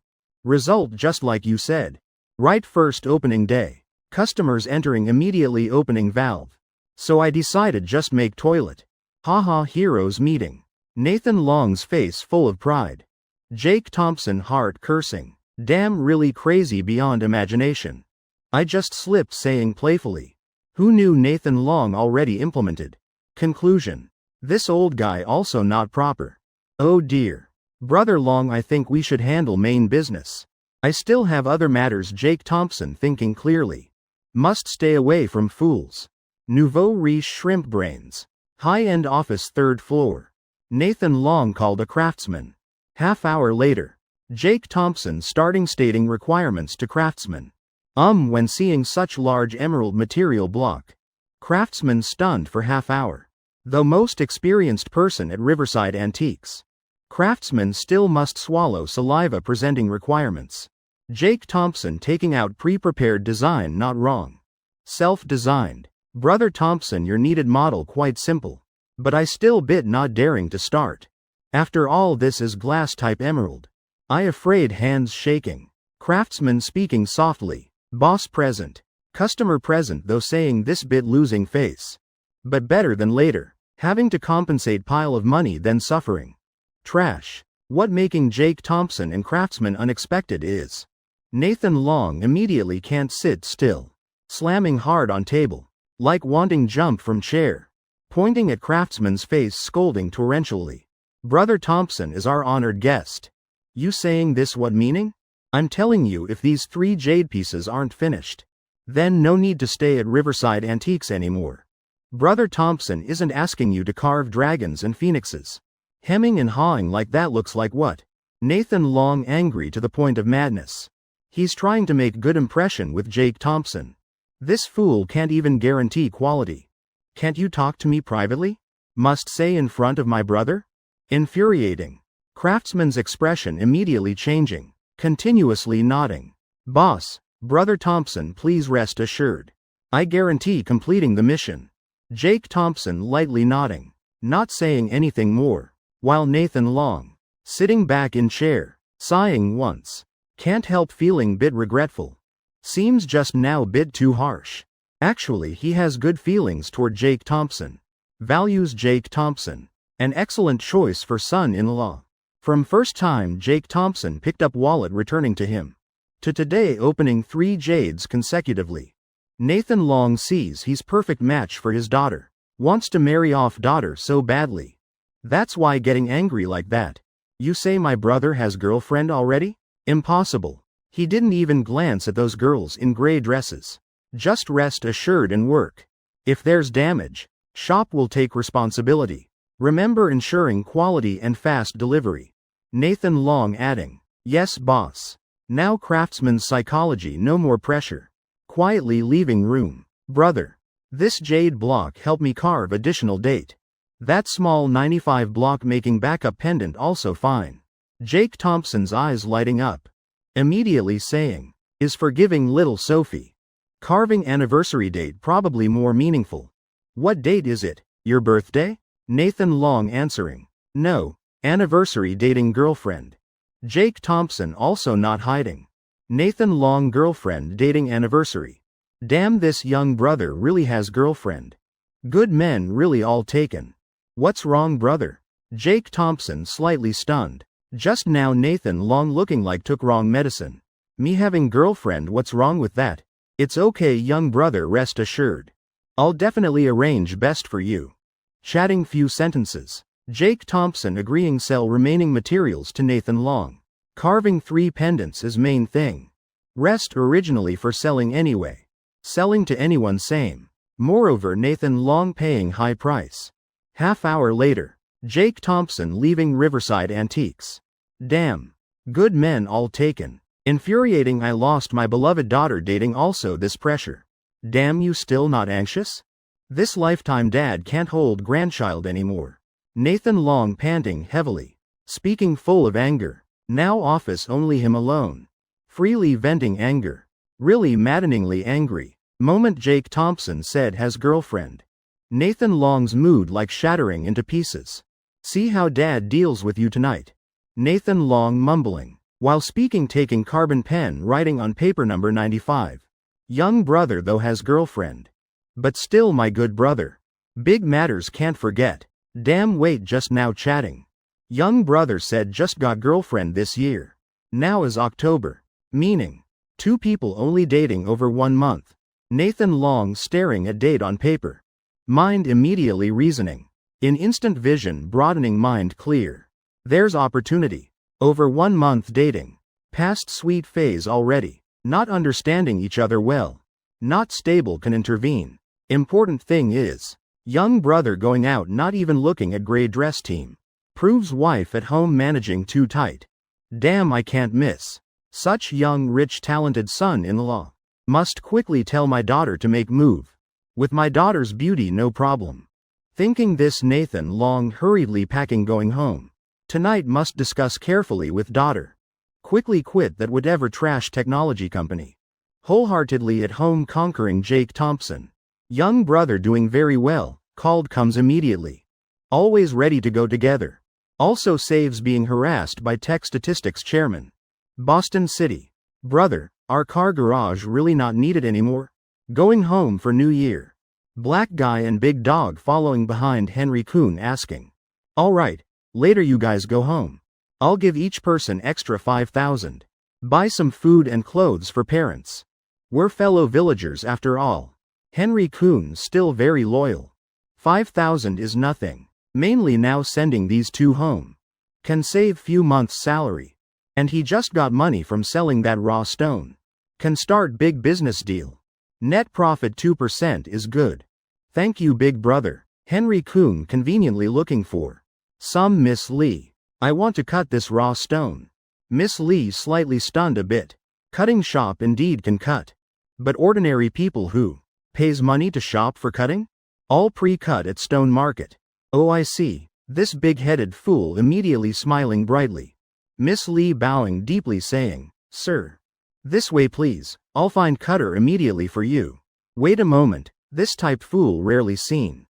Result just like you said. Right first opening day. Customers entering immediately opening valve. So I decided just make toilet. Haha heroes meeting. Nathan Long's face full of pride. Jake Thompson heart cursing. Damn really crazy beyond imagination. I just slipped saying playfully. Who knew Nathan Long already implemented? Conclusion. This old guy also not proper. Oh dear. Brother Long I think we should handle main business. I still have other matters Jake Thompson thinking clearly. Must stay away from fools. Nouveau riche shrimp brains. High-end office 3rd floor. Nathan Long called a craftsman. Half hour later. Jake Thompson starting stating requirements to craftsman. When seeing such large emerald material block. Craftsman stunned for half hour. Though most experienced person at Riverside Antiques. Craftsman still must swallow saliva presenting requirements. Jake Thompson taking out pre-prepared design not wrong. Self-designed. Brother Thompson your needed model quite simple. But I still bit not daring to start. After all this is glass type emerald. I afraid hands shaking. Craftsman speaking softly. Boss present. Customer present though saying this bit losing face. But better than later. Having to compensate pile of money then suffering. Trash. What making Jake Thompson and Craftsman unexpected is. Nathan Long immediately can't sit still. Slamming hard on table. Like wanting jump from chair. Pointing at Craftsman's face scolding torrentially. Brother Thompson is our honored guest. You saying this what meaning? I'm telling you if these 3 jade pieces aren't finished. Then no need to stay at Riverside Antiques anymore. Brother Thompson isn't asking you to carve dragons and phoenixes. Hemming and hawing like that looks like what? Nathan Long angry to the point of madness. He's trying to make good impression with Jake Thompson. This fool can't even guarantee quality. Can't you talk to me privately? Must say in front of my brother? Infuriating. Craftsman's expression immediately changing, continuously nodding. Boss, Brother Thompson please rest assured. I guarantee completing the mission. Jake Thompson lightly nodding, not saying anything more. While Nathan Long, sitting back in chair, sighing once. Can't help feeling bit regretful. Seems just now bit too harsh. Actually he has good feelings toward Jake Thompson. Values Jake Thompson. An excellent choice for son-in-law. From first time Jake Thompson picked up wallet returning to him. To today opening 3 jades consecutively. Nathan Long sees he's perfect match for his daughter. Wants to marry off daughter so badly. That's why getting angry like that. You say my brother has girlfriend already? Impossible. He didn't even glance at those girls in gray dresses. Just rest assured and work. If there's damage, shop will take responsibility. Remember ensuring quality and fast delivery. Nathan Long adding, yes boss. Now Craftsman's psychology no more pressure. Quietly leaving room. Brother. This jade block help me carve additional date. That small 95 block making backup pendant also fine. Jake Thompson's eyes lighting up. Immediately saying, is forgiving little Sophie. Carving anniversary date probably more meaningful. What date is it? Your birthday? Nathan Long answering, no, anniversary dating girlfriend. Jake Thompson also not hiding. Nathan Long girlfriend dating anniversary. Damn this young brother really has girlfriend. Good men really all taken. What's wrong brother? Jake Thompson slightly stunned. Just now Nathan Long looking like took wrong medicine. Me having girlfriend what's wrong with that? It's okay young brother rest assured. I'll definitely arrange best for you. Chatting few sentences. Jake Thompson agreeing sell remaining materials to Nathan Long. Carving 3 pendants is main thing. Rest originally for selling anyway. Selling to anyone same. Moreover Nathan Long paying high price. Half hour later. Jake Thompson leaving Riverside Antiques. Damn. Good men all taken. Infuriating I lost my beloved daughter dating also this pressure. Damn you still not anxious? This lifetime dad can't hold grandchild anymore. Nathan Long panting heavily. Speaking full of anger. Now office only him alone. Freely venting anger. Really maddeningly angry. Moment Jake Thompson said has girlfriend. Nathan Long's mood like shattering into pieces. See how dad deals with you tonight. Nathan Long mumbling. While speaking taking carbon pen writing on paper number 95. Young brother though has girlfriend. But still my good brother. Big matters can't forget. Damn wait just now chatting. Young brother said just got girlfriend this year. Now is October. Meaning. 2 people only dating over 1 month. Nathan Long staring at date on paper. Mind immediately reasoning. In instant vision broadening mind clear. There's opportunity. Over 1 month dating. Past sweet phase already. Not understanding each other well. Not stable can intervene. Important thing is. Young brother going out not even looking at gray dress team. Proves wife at home managing too tight. Damn I can't miss. Such young rich talented son-in-law. Must quickly tell my daughter to make move. With my daughter's beauty no problem. Thinking this Nathan Long hurriedly packing going home. Tonight must discuss carefully with daughter. Quickly quit that whatever trash technology company. Wholeheartedly at home conquering Jake Thompson. Young brother doing very well, called comes immediately. Always ready to go together. Also saves being harassed by tech statistics chairman. Boston City. Brother, our car garage really not needed anymore? Going home for New Year. Black guy and big dog following behind Henry Kuhn asking. Alright, later you guys go home. I'll give each person extra 5,000. Buy some food and clothes for parents. We're fellow villagers after all. Henry Kuhn still very loyal. 5,000 is nothing. Mainly now sending these two home. Can save few months' salary. And he just got money from selling that raw stone. Can start big business deal. Net profit 2% is good. Thank you big brother. Henry Kuhn conveniently looking for. Some Miss Lee. I want to cut this raw stone. Miss Lee slightly stunned a bit. Cutting shop indeed can cut. But ordinary people who pays money to shop for cutting? All pre-cut at stone market. Oh I see. This big-headed fool immediately smiling brightly. Miss Lee bowing deeply saying, Sir. This way please, I'll find cutter immediately for you. Wait a moment, this type fool rarely seen.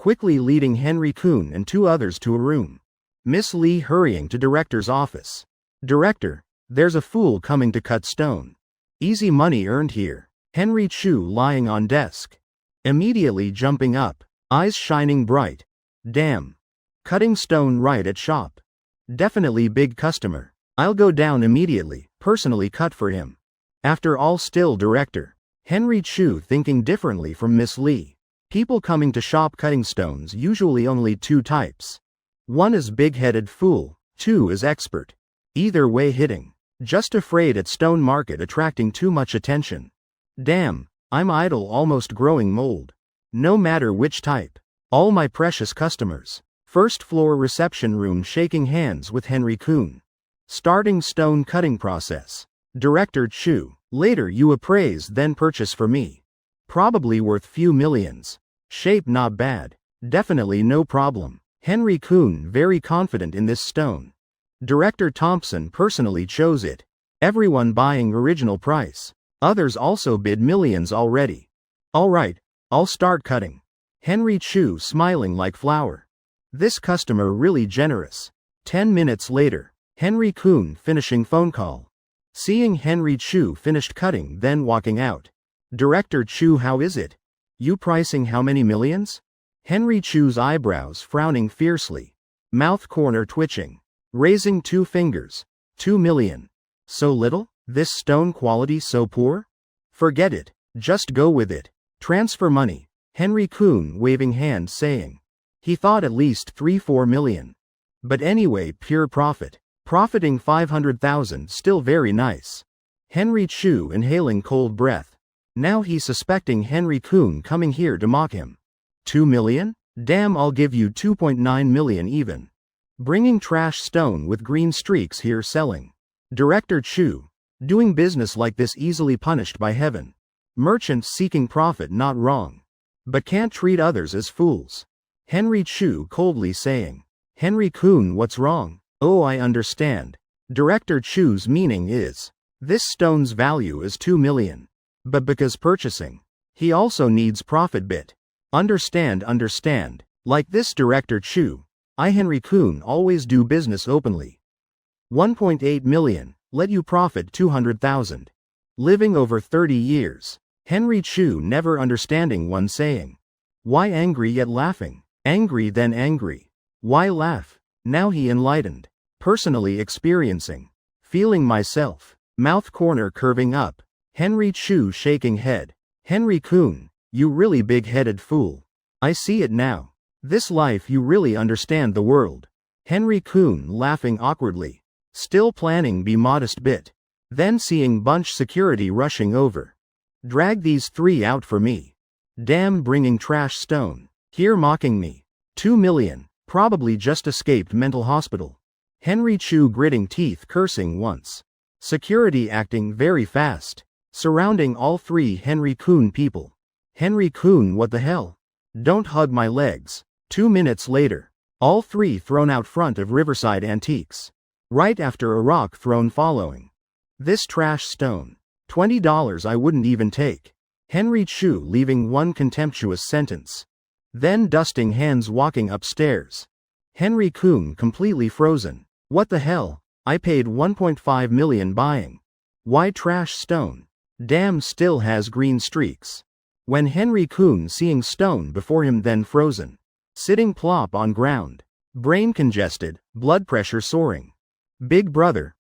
Quickly leading Henry Kuhn and two others to a room. Miss Lee hurrying to director's office. Director, there's a fool coming to cut stone. Easy money earned here. Henry Chu lying on desk. Immediately jumping up, eyes shining bright. Damn. Cutting stone right at shop. Definitely big customer. I'll go down immediately, personally cut for him. After all still director. Henry Chu thinking differently from Miss Lee. People coming to shop cutting stones usually only two types. One is big-headed fool, two is expert. Either way hitting. Just afraid at stone market attracting too much attention. Damn, I'm idle almost growing mold. No matter which type. All my precious customers. First floor reception room shaking hands with Henry Kuhn. Starting stone cutting process. Director Chu, later you appraise then purchase for me. Probably worth few millions. Shape not bad. Definitely no problem. Henry Kuhn very confident in this stone. Director Thompson personally chose it. Everyone buying original price. Others also bid millions already. Alright, I'll start cutting. Henry Chu smiling like flower. This customer really generous. 10 minutes later, Henry Kuhn finishing phone call. Seeing Henry Chu finished cutting then walking out. Director Chu how is it? You pricing how many millions? Henry Chu's eyebrows frowning fiercely. Mouth corner twitching. Raising two fingers. 2 million. So little? This stone quality so poor? Forget it. Just go with it. Transfer money. Henry Kuhn waving hand saying. He thought at least 3-4 million. But anyway pure profit. Profiting 500,000 still very nice. Henry Chu inhaling cold breath. Now he's suspecting Henry Kuhn coming here to mock him. 2 million? Damn I'll give you 2.9 million even. Bringing trash stone with green streaks here selling. Director Chu. Doing business like this easily punished by heaven. Merchants seeking profit not wrong. But can't treat others as fools. Henry Chu coldly saying. Henry Kuhn what's wrong? Oh I understand. Director Chu's meaning is. This stone's value is 2 million. But because purchasing. He also needs profit bit. Understand. Like this Director Chu. I Henry Kuhn always do business openly. 1.8 million, let you profit 200,000. Living over 30 years. Henry Chu never understanding one saying. Why angry yet laughing? Angry then angry. Why laugh? Now he enlightened. Personally experiencing. Feeling myself. Mouth corner curving up. Henry Chu shaking head. Henry Kuhn, you really big-headed fool. I see it now. This life you really understand the world. Henry Kuhn laughing awkwardly. Still planning be modest bit. Then seeing bunch security rushing over. Drag these three out for me. Damn bringing trash stone. Here mocking me. 2 million, probably just escaped mental hospital. Henry Chu gritting teeth cursing once. Security acting very fast. Surrounding all three Henry Kuhn people. Henry Kuhn what the hell? Don't hug my legs. 2 minutes later. All three thrown out front of Riverside Antiques. Right after a rock thrown following. This trash stone. $20 I wouldn't even take. Henry Chu leaving one contemptuous sentence. Then dusting hands walking upstairs. Henry Kuhn completely frozen. What the hell? I paid 1.5 million buying. Why trash stone? Damn, still has green streaks. When Henry Kuhn seeing stone before him, then frozen. Sitting plop on ground. Brain congested, blood pressure soaring. Big brother,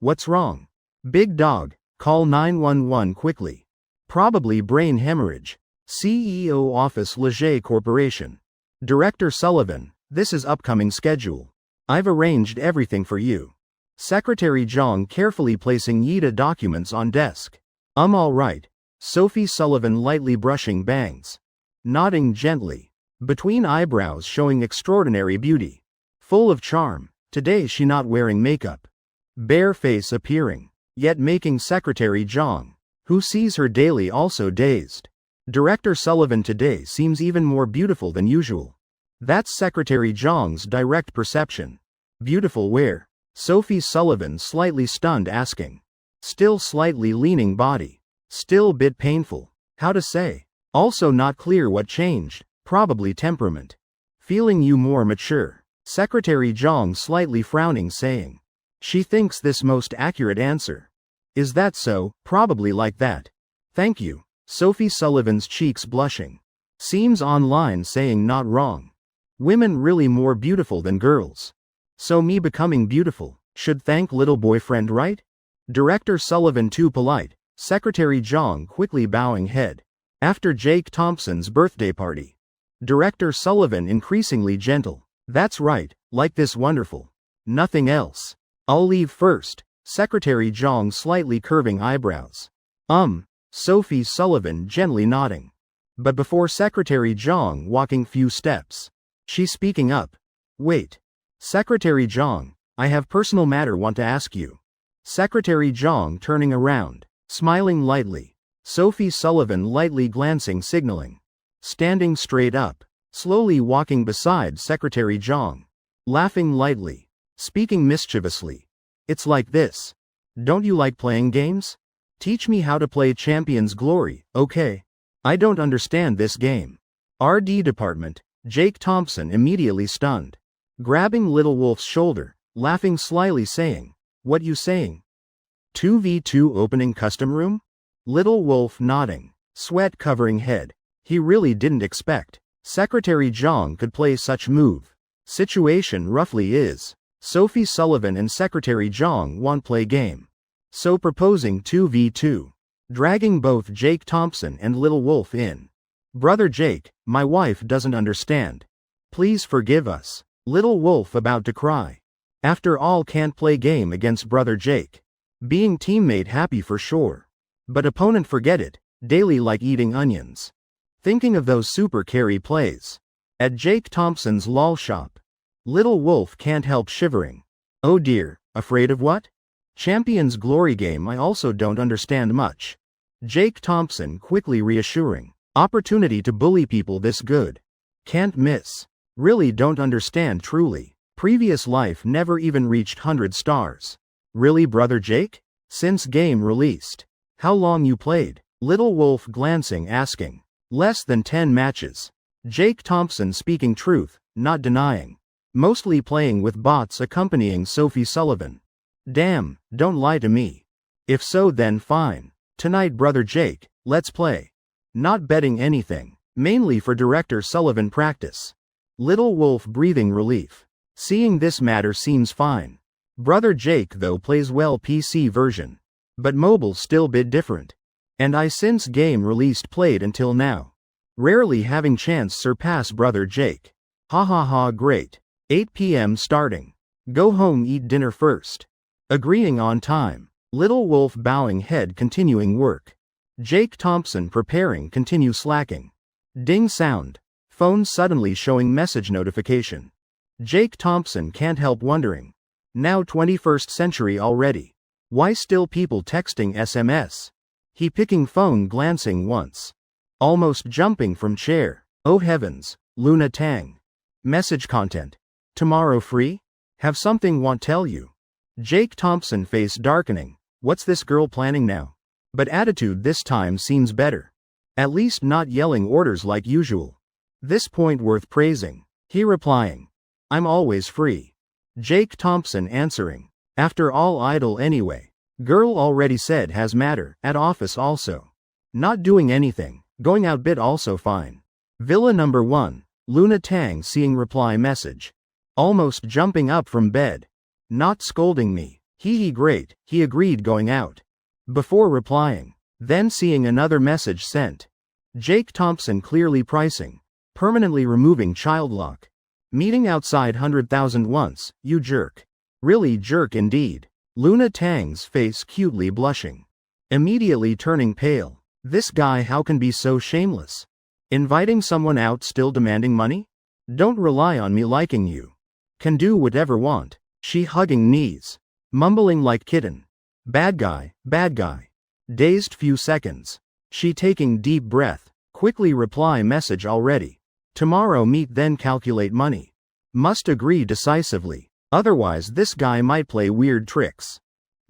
what's wrong? Big dog, call 911 quickly. Probably brain hemorrhage. CEO Office Leger Corporation. Director Sullivan, this is upcoming schedule. I've arranged everything for you. Secretary Zhang carefully placing Yida documents on desk. All right. Sophie Sullivan lightly brushing bangs. Nodding gently. Between eyebrows showing extraordinary beauty. Full of charm. Today she not wearing makeup. Bare face appearing. Yet making Secretary Zhang, who sees her daily, also dazed. Director Sullivan today seems even more beautiful than usual. That's Secretary Zhang's direct perception. Beautiful where? Sophie Sullivan slightly stunned asking. Still slightly leaning body. Still bit painful. How to say? Also not clear what changed. Probably temperament. Feeling you more mature. Secretary Zhang slightly frowning saying. She thinks this most accurate answer. Is that so? Probably like that. Thank you. Sophie Sullivan's cheeks blushing. Seems online saying not wrong. Women really more beautiful than girls. So me becoming beautiful, should thank little boyfriend, right? Director Sullivan too polite, Secretary Zhang quickly bowing head. After Jake Thompson's birthday party. Director Sullivan increasingly gentle. That's right, like this wonderful. Nothing else. I'll leave first, Secretary Zhang slightly curving eyebrows. Sophie Sullivan gently nodding. But before Secretary Zhang walking few steps. She speaking up. Wait. Secretary Zhang, I have personal matter want to ask you. Secretary Zhang turning around, smiling lightly. Sophie Sullivan lightly glancing signaling. Standing straight up, slowly walking beside Secretary Zhang. Laughing lightly. Speaking mischievously. It's like this. Don't you like playing games? Teach me how to play Champion's Glory, okay? I don't understand this game. RD department, Jake Thompson immediately stunned. Grabbing Little Wolf's shoulder, laughing slyly saying, what you saying? 2v2 opening custom room? Little Wolf nodding, sweat covering head. He really didn't expect Secretary Zhang could play such move. Situation roughly is, Sophie Sullivan and Secretary Zhang want play game. So proposing 2v2. Dragging both Jake Thompson and Little Wolf in. Brother Jake, my wife doesn't understand. Please forgive us. Little Wolf about to cry. After all can't play game against Brother Jake. Being teammate happy for sure. But opponent forget it, daily like eating onions. Thinking of those super carry plays. At Jake Thompson's lol shop. Little Wolf can't help shivering. Oh dear, afraid of what? Champion's Glory game I also don't understand much. Jake Thompson quickly reassuring. Opportunity to bully people this good. Can't miss. Really don't understand truly. Previous life never even reached 100 stars. Really Brother Jake? Since game released. How long you played? Little Wolf glancing asking. Less than 10 matches. Jake Thompson speaking truth, not denying. Mostly playing with bots accompanying Sophie Sullivan. Damn, don't lie to me. If so then fine. Tonight Brother Jake, let's play. Not betting anything, mainly for Director Sullivan practice. Little Wolf breathing relief. Seeing this matter seems fine. Brother Jake though plays well PC version. But mobile still bit different. And I since game released played until now. Rarely having chance surpass Brother Jake. Ha ha ha great. 8 p.m. starting. Go home eat dinner first. Agreeing on time. Little Wolf bowing head continuing work. Jake Thompson preparing continue slacking. Ding sound. Phone suddenly showing message notification. Jake Thompson can't help wondering. Now 21st century already. Why still people texting SMS? He picking phone glancing once. Almost jumping from chair. Oh heavens, Luna Tang. Message content. Tomorrow free? Have something want tell you. Jake Thompson face darkening. What's this girl planning now? But attitude this time seems better. At least not yelling orders like usual. This point worth praising. He replying. I'm always free. Jake Thompson answering. After all idle anyway. Girl already said has matter, at office also. Not doing anything, going out bit also fine. Villa number 1, Luna Tang seeing reply message. Almost jumping up from bed. Not scolding me, he great, he agreed going out. Before replying, then seeing another message sent. Jake Thompson clearly pricing, permanently removing child lock. Meeting outside 100,000 once, you jerk. Really jerk indeed. Luna Tang's face cutely blushing. Immediately turning pale. This guy how can be so shameless? Inviting someone out still demanding money? Don't rely on me liking you. Can do whatever want. She hugging knees. Mumbling like kitten. Bad guy, bad guy. Dazed few seconds. She taking deep breath. Quickly reply message already. Tomorrow meet then calculate money. Must agree decisively. Otherwise this guy might play weird tricks.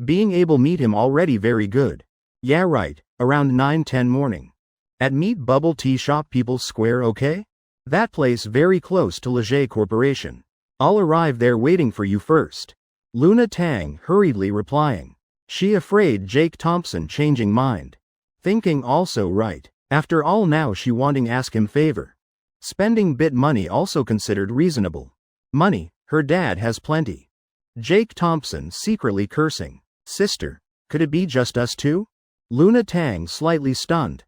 Being able meet him already very good. Yeah right, around 9-10 morning. At meet bubble tea shop People's Square okay? That place very close to Leger Corporation. I'll arrive there waiting for you first. Luna Tang hurriedly replying. She afraid Jake Thompson changing mind. Thinking also right. After all now she wanting ask him favor. Spending bit money also considered reasonable. Money, her dad has plenty. Jake Thompson secretly cursing. Sister, could it be just us two? Luna Tang slightly stunned.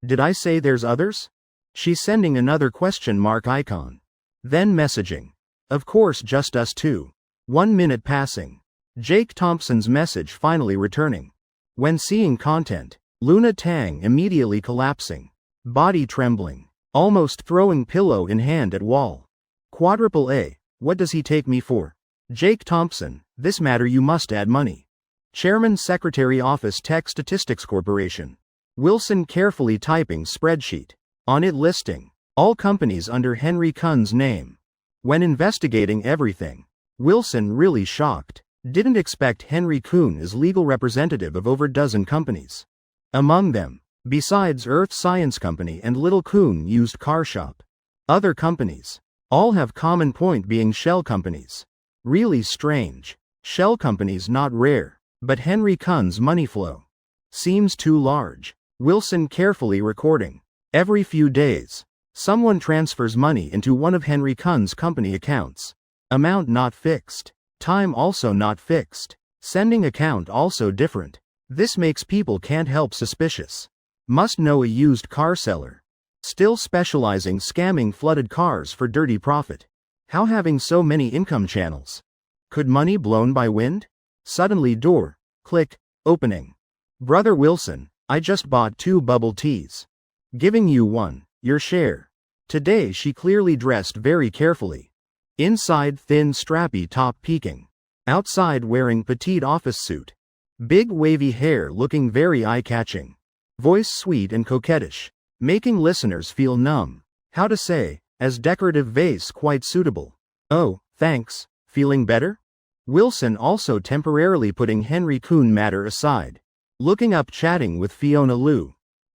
Did I say there's others? She's sending another question mark icon. Then messaging. Of course just us two. 1 minute passing. Jake Thompson's message finally returning. When seeing content, Luna Tang immediately collapsing. Body trembling. Almost throwing pillow in hand at wall. Quadruple A, what does he take me for? Jake Thompson, this matter you must add money. Chairman Secretary Office Tech Statistics Corporation. Wilson carefully typing spreadsheet. On it listing all companies under Henry Kuhn's name. When investigating everything, Wilson really shocked. Didn't expect Henry Kuhn is legal representative of over dozen companies. Among them, besides Earth Science Company and Little Kuhn Used Car Shop. Other companies. All have common point being shell companies. Really strange. Shell companies not rare. But Henry Kuhn's money flow seems too large. Wilson carefully recording. Every few days, someone transfers money into one of Henry Kuhn's company accounts. Amount not fixed. Time also not fixed. Sending account also different. This makes people can't help suspicious. Must know a used car seller. Still specializing scamming flooded cars for dirty profit. How having so many income channels? Could money blown by wind? Suddenly door, click, opening. Brother Wilson, I just bought 2 bubble teas. Giving you one, your share. Today she clearly dressed very carefully. Inside thin strappy top peeking. Outside wearing petite office suit. Big wavy hair looking very eye-catching. Voice sweet and coquettish. Making listeners feel numb. How to say, as decorative vase quite suitable. Oh, thanks, feeling better? Wilson also temporarily putting Henry Kuhn matter aside. Looking up chatting with Fiona Liu.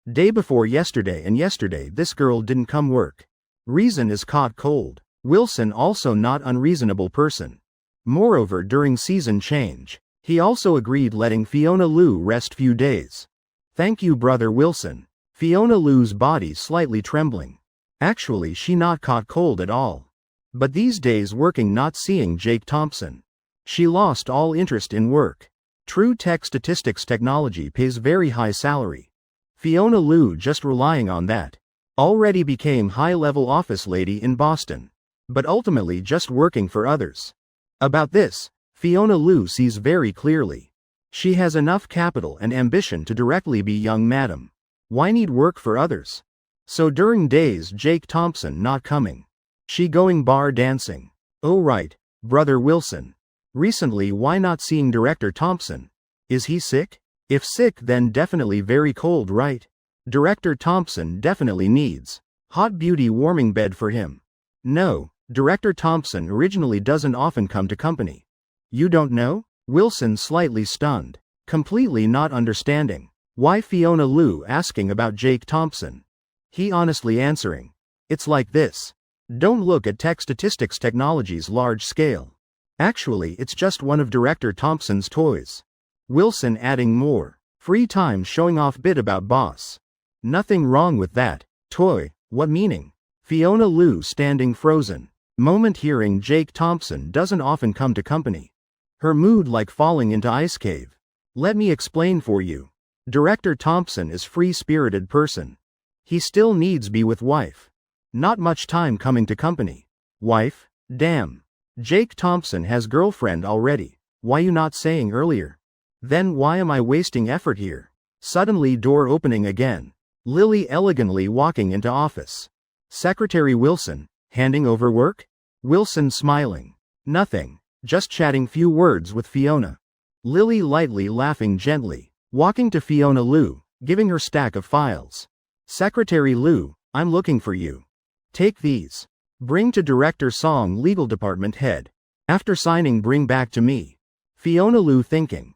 Day before yesterday and yesterday this girl didn't come work. Reason is caught cold. Wilson also not unreasonable person. Moreover during season change, he also agreed letting Fiona Liu rest few days. Thank you brother Wilson. Fiona Liu's body slightly trembling. Actually she not caught cold at all. But these days working not seeing Jake Thompson. She lost all interest in work. True tech statistics technology pays very high salary. Fiona Liu just relying on that. Already became high-level office lady in Boston. But ultimately just working for others. About this, Fiona Liu sees very clearly. She has enough capital and ambition to directly be young madam. Why need work for others? So during days Jake Thompson not coming. She going bar dancing. Oh right, brother Wilson. Recently why not seeing Director Thompson? Is he sick? If sick then definitely very cold right? Director Thompson definitely needs hot beauty warming bed for him. No, Director Thompson originally doesn't often come to company. You don't know? Wilson slightly stunned, completely not understanding. Why Fiona Liu asking about Jake Thompson? He honestly answering. It's like this. Don't look at Tech Statistics Technology's large scale. Actually, it's just one of Director Thompson's toys. Wilson adding more. Free time showing off bit about boss. Nothing wrong with that. Toy, what meaning? Fiona Liu standing frozen. Moment hearing Jake Thompson doesn't often come to company. Her mood like falling into ice cave. Let me explain for you. Director Thompson is free-spirited person. He still needs be with wife. Not much time coming to company. Wife? Damn. Jake Thompson has girlfriend already. Why you not saying earlier? Then why am I wasting effort here? Suddenly door opening again. Lily elegantly walking into office. Secretary Wilson, handing over work? Wilson smiling. Nothing. Just chatting few words with Fiona. Lily lightly laughing gently. Walking to Fiona Liu, giving her stack of files. Secretary Liu, I'm looking for you. Take these. Bring to Director Song Legal Department head. After signing bring back to me. Fiona Liu thinking.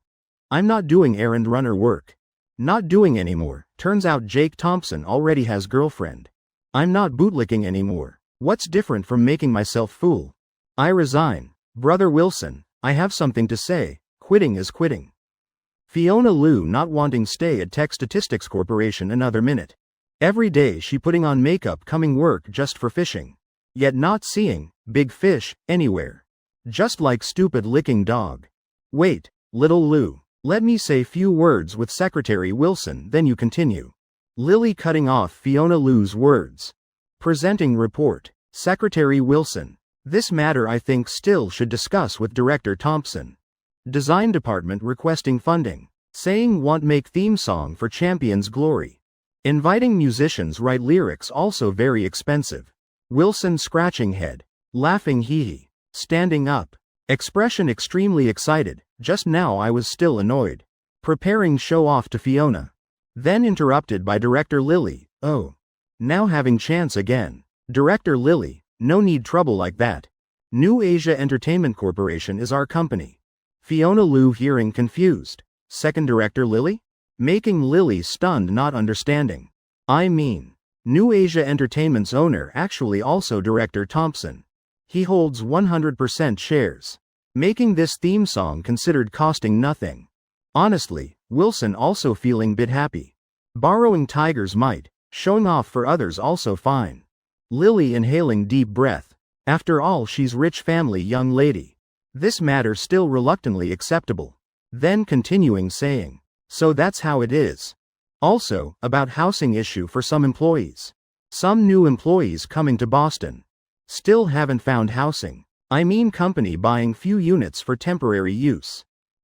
I'm not doing errand runner work. Not doing anymore. Turns out Jake Thompson already has girlfriend. I'm not bootlicking anymore. What's different from making myself fool? I resign. Brother Wilson, I have something to say. Quitting is quitting. Fiona Liu not wanting stay at Tech Statistics Corporation another minute. Every day she putting on makeup coming work just for fishing. Yet not seeing big fish anywhere. Just like stupid licking dog. Wait, little Liu. Let me say few words with Secretary Wilson then you continue. Lily cutting off Fiona Liu's words. Presenting report. Secretary Wilson. This matter I think still should discuss with Director Thompson. Design Department requesting funding. Saying want make theme song for Champion's Glory. Inviting musicians write lyrics also very expensive. Wilson scratching head. Laughing hee hee. Standing up. Expression extremely excited. Just now I was still annoyed. Preparing show off to Fiona. Then interrupted by Director Lily. Oh. Now having chance again. Director Lily, no need trouble like that. New Asia Entertainment Corporation is our company. Fiona Liu hearing confused. Second Director Lily? Making Lily stunned not understanding. I mean. New Asia Entertainment's owner actually also Director Thompson. He holds 100% shares. Making this theme song considered costing nothing. Honestly, Wilson also feeling bit happy. Borrowing Tiger's might, showing off for others also fine. Lily inhaling deep breath. After all she's rich family young lady. This matter still reluctantly acceptable. Then continuing saying. So that's how it is. Also, about housing issue for some employees. Some new employees coming to Boston. Still haven't found housing. I mean company buying few units for temporary use.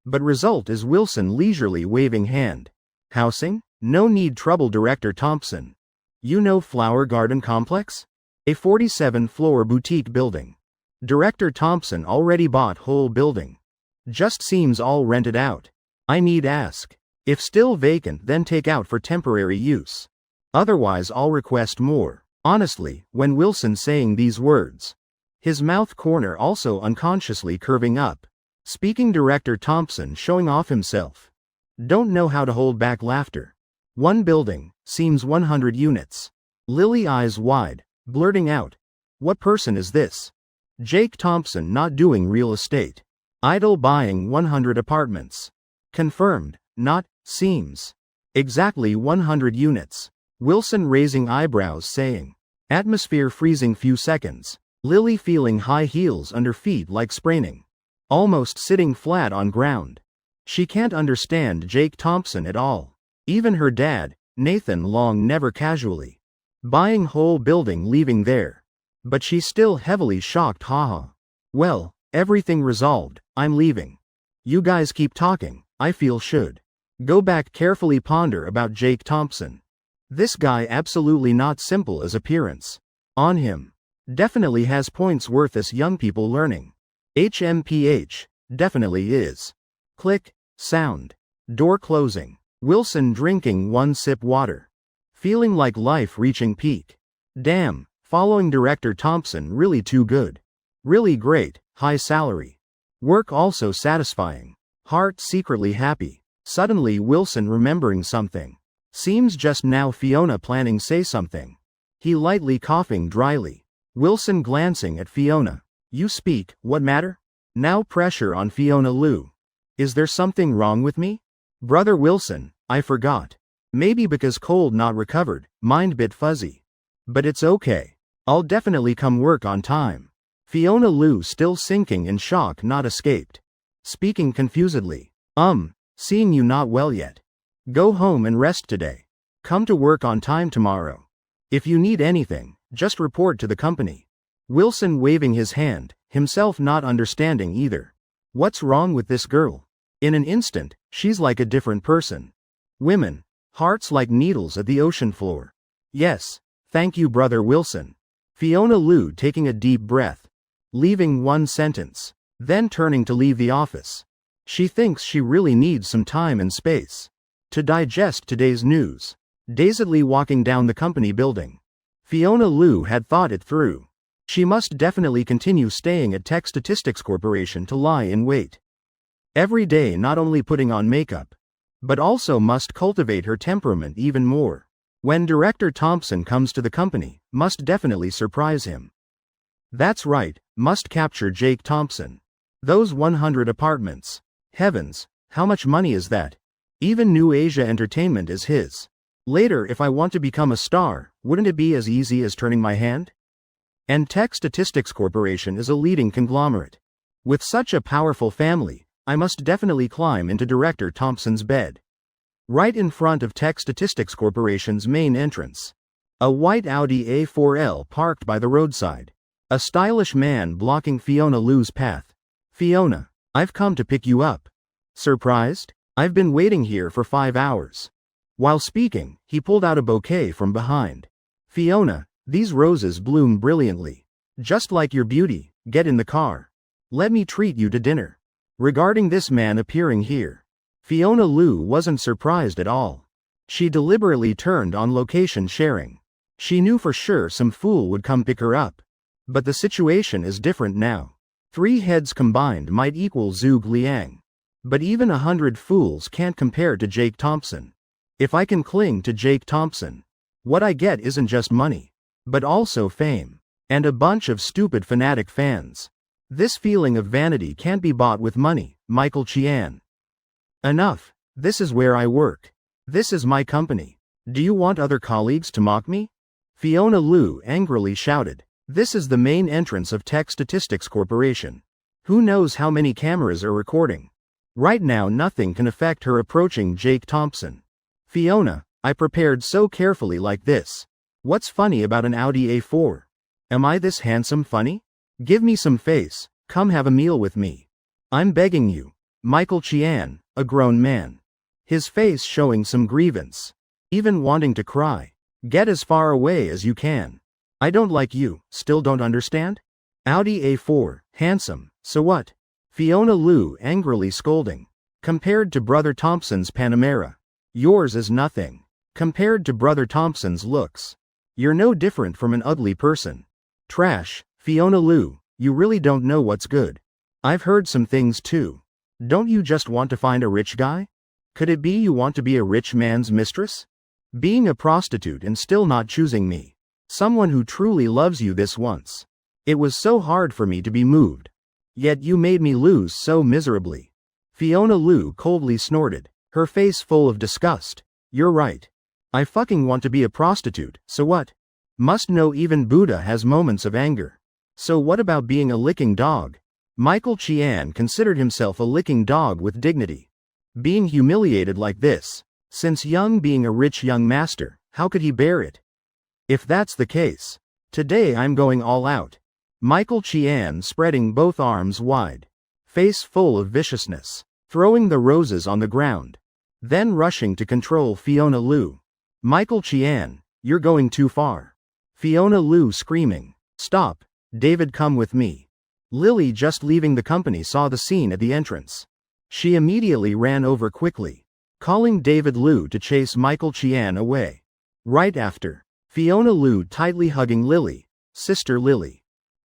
But result is Wilson leisurely waving hand. Housing? No need trouble Director Thompson. You know Flower Garden Complex? A 47-floor boutique building. Director Thompson already bought whole building. Just seems all rented out. I need ask. If still vacant then take out for temporary use. Otherwise I'll request more. Honestly, when Wilson saying these words. His mouth corner also unconsciously curving up. Speaking Director Thompson showing off himself. Don't know how to hold back laughter. One building, seems 100 units. Lily eyes wide, blurting out. What person is this? Jake Thompson not doing real estate. Idle buying 100 apartments. Confirmed, not, seems. Exactly 100 units. Wilson raising eyebrows saying. Atmosphere freezing few seconds. Lily feeling high heels under feet like spraining. Almost sitting flat on ground. She can't understand Jake Thompson at all. Even her dad, Nathan Long never casually. Buying whole building leaving there. But she's still heavily shocked haha. Well, everything resolved, I'm leaving. You guys keep talking, I feel should. Go back carefully ponder about Jake Thompson. This guy absolutely not simple as appearance. On him. Definitely has points worth as young people learning. HMPH, definitely is. Click, sound. Door closing. Wilson drinking one sip water. Feeling like life reaching peak. Damn, Following director Thompson really too good. Really great, high salary. Work also satisfying. Heart secretly happy. Suddenly Wilson remembering something. Seems just now Fiona planning say something. He lightly coughing dryly. Wilson glancing at Fiona. You speak, what matter? Now pressure on Fiona Liu. Is there something wrong with me? Brother Wilson, I forgot. Maybe because cold not recovered, mind bit fuzzy. But it's okay. I'll definitely come work on time. Fiona Liu still sinking in shock not escaped. Speaking confusedly. Seeing you not well yet. Go home and rest today. Come to work on time tomorrow. If you need anything, just report to the company. Wilson waving his hand, himself not understanding either. What's wrong with this girl? In an instant, she's like a different person. Women. Hearts like needles at the ocean floor. Yes. Thank you, Brother Wilson. Fiona Liu taking a deep breath. Leaving one sentence. Then turning to leave the office. She thinks she really needs some time and space to digest today's news. Dazedly walking down the company building. Fiona Liu had thought it through. She must definitely continue staying at Tech Statistics Corporation to lie in wait. Every day not only putting on makeup, but also must cultivate her temperament even more. When Director Thompson comes to the company, must definitely surprise him. That's right, must capture Jake Thompson. Those 100 apartments. Heavens, how much money is that? Even New Asia Entertainment is his. Later if I want to become a star, wouldn't it be as easy as turning my hand? And Tech Statistics Corporation is a leading conglomerate. With such a powerful family, I must definitely climb into Director Thompson's bed. Right in front of Tech Statistics Corporation's main entrance. A white Audi A4L parked by the roadside. A stylish man blocking Fiona Liu's path. Fiona, I've come to pick you up. Surprised? I've been waiting here for 5 hours. While speaking, he pulled out a bouquet from behind. Fiona, these roses bloom brilliantly. Just like your beauty, get in the car. Let me treat you to dinner. Regarding this man appearing here, Fiona Liu wasn't surprised at all. She deliberately turned on location sharing. She knew for sure some fool would come pick her up. But the situation is different now. 3 heads combined might equal Zhuge Liang. But even 100 fools can't compare to Jake Thompson. If I can cling to Jake Thompson, what I get isn't just money, but also fame. And a bunch of stupid fanatic fans. This feeling of vanity can't be bought with money, Michael Chian. Enough. This is where I work. This is my company. Do you want other colleagues to mock me? Fiona Liu angrily shouted. This is the main entrance of Tech Statistics Corporation. Who knows how many cameras are recording? Right now nothing can affect her approaching Jake Thompson. Fiona, I prepared so carefully like this. What's funny about an Audi A4? Am I this handsome funny? Give me some face, come have a meal with me. I'm begging you. Michael Chian, a grown man. His face showing some grievance. Even wanting to cry. Get as far away as you can. I don't like you, still don't understand? Audi A4, handsome, so what? Fiona Liu angrily scolding. Compared to Brother Thompson's Panamera. Yours is nothing. Compared to Brother Thompson's looks. You're no different from an ugly person. Trash, Fiona Liu, you really don't know what's good. I've heard some things too. Don't you just want to find a rich guy? Could it be you want to be a rich man's mistress? Being a prostitute and still not choosing me. Someone who truly loves you this once. It was so hard for me to be moved. Yet you made me lose so miserably. Fiona Liu coldly snorted, her face full of disgust. You're right. I fucking want to be a prostitute, so what? Must know even Buddha has moments of anger. So what about being a licking dog? Michael Chian considered himself a licking dog with dignity. Being humiliated like this, since young being a rich young master, how could he bear it? If that's the case, today I'm going all out. Michael Chian spreading both arms wide, face full of viciousness, throwing the roses on the ground, then rushing to control Fiona Liu. Michael Chian, you're going too far. Fiona Liu screaming, stop, David, come with me. Lily, just leaving the company, saw the scene at the entrance. She immediately ran over quickly, calling David Liu to chase Michael Chian away. Right after, Fiona Liu tightly hugging Lily, Sister Lily.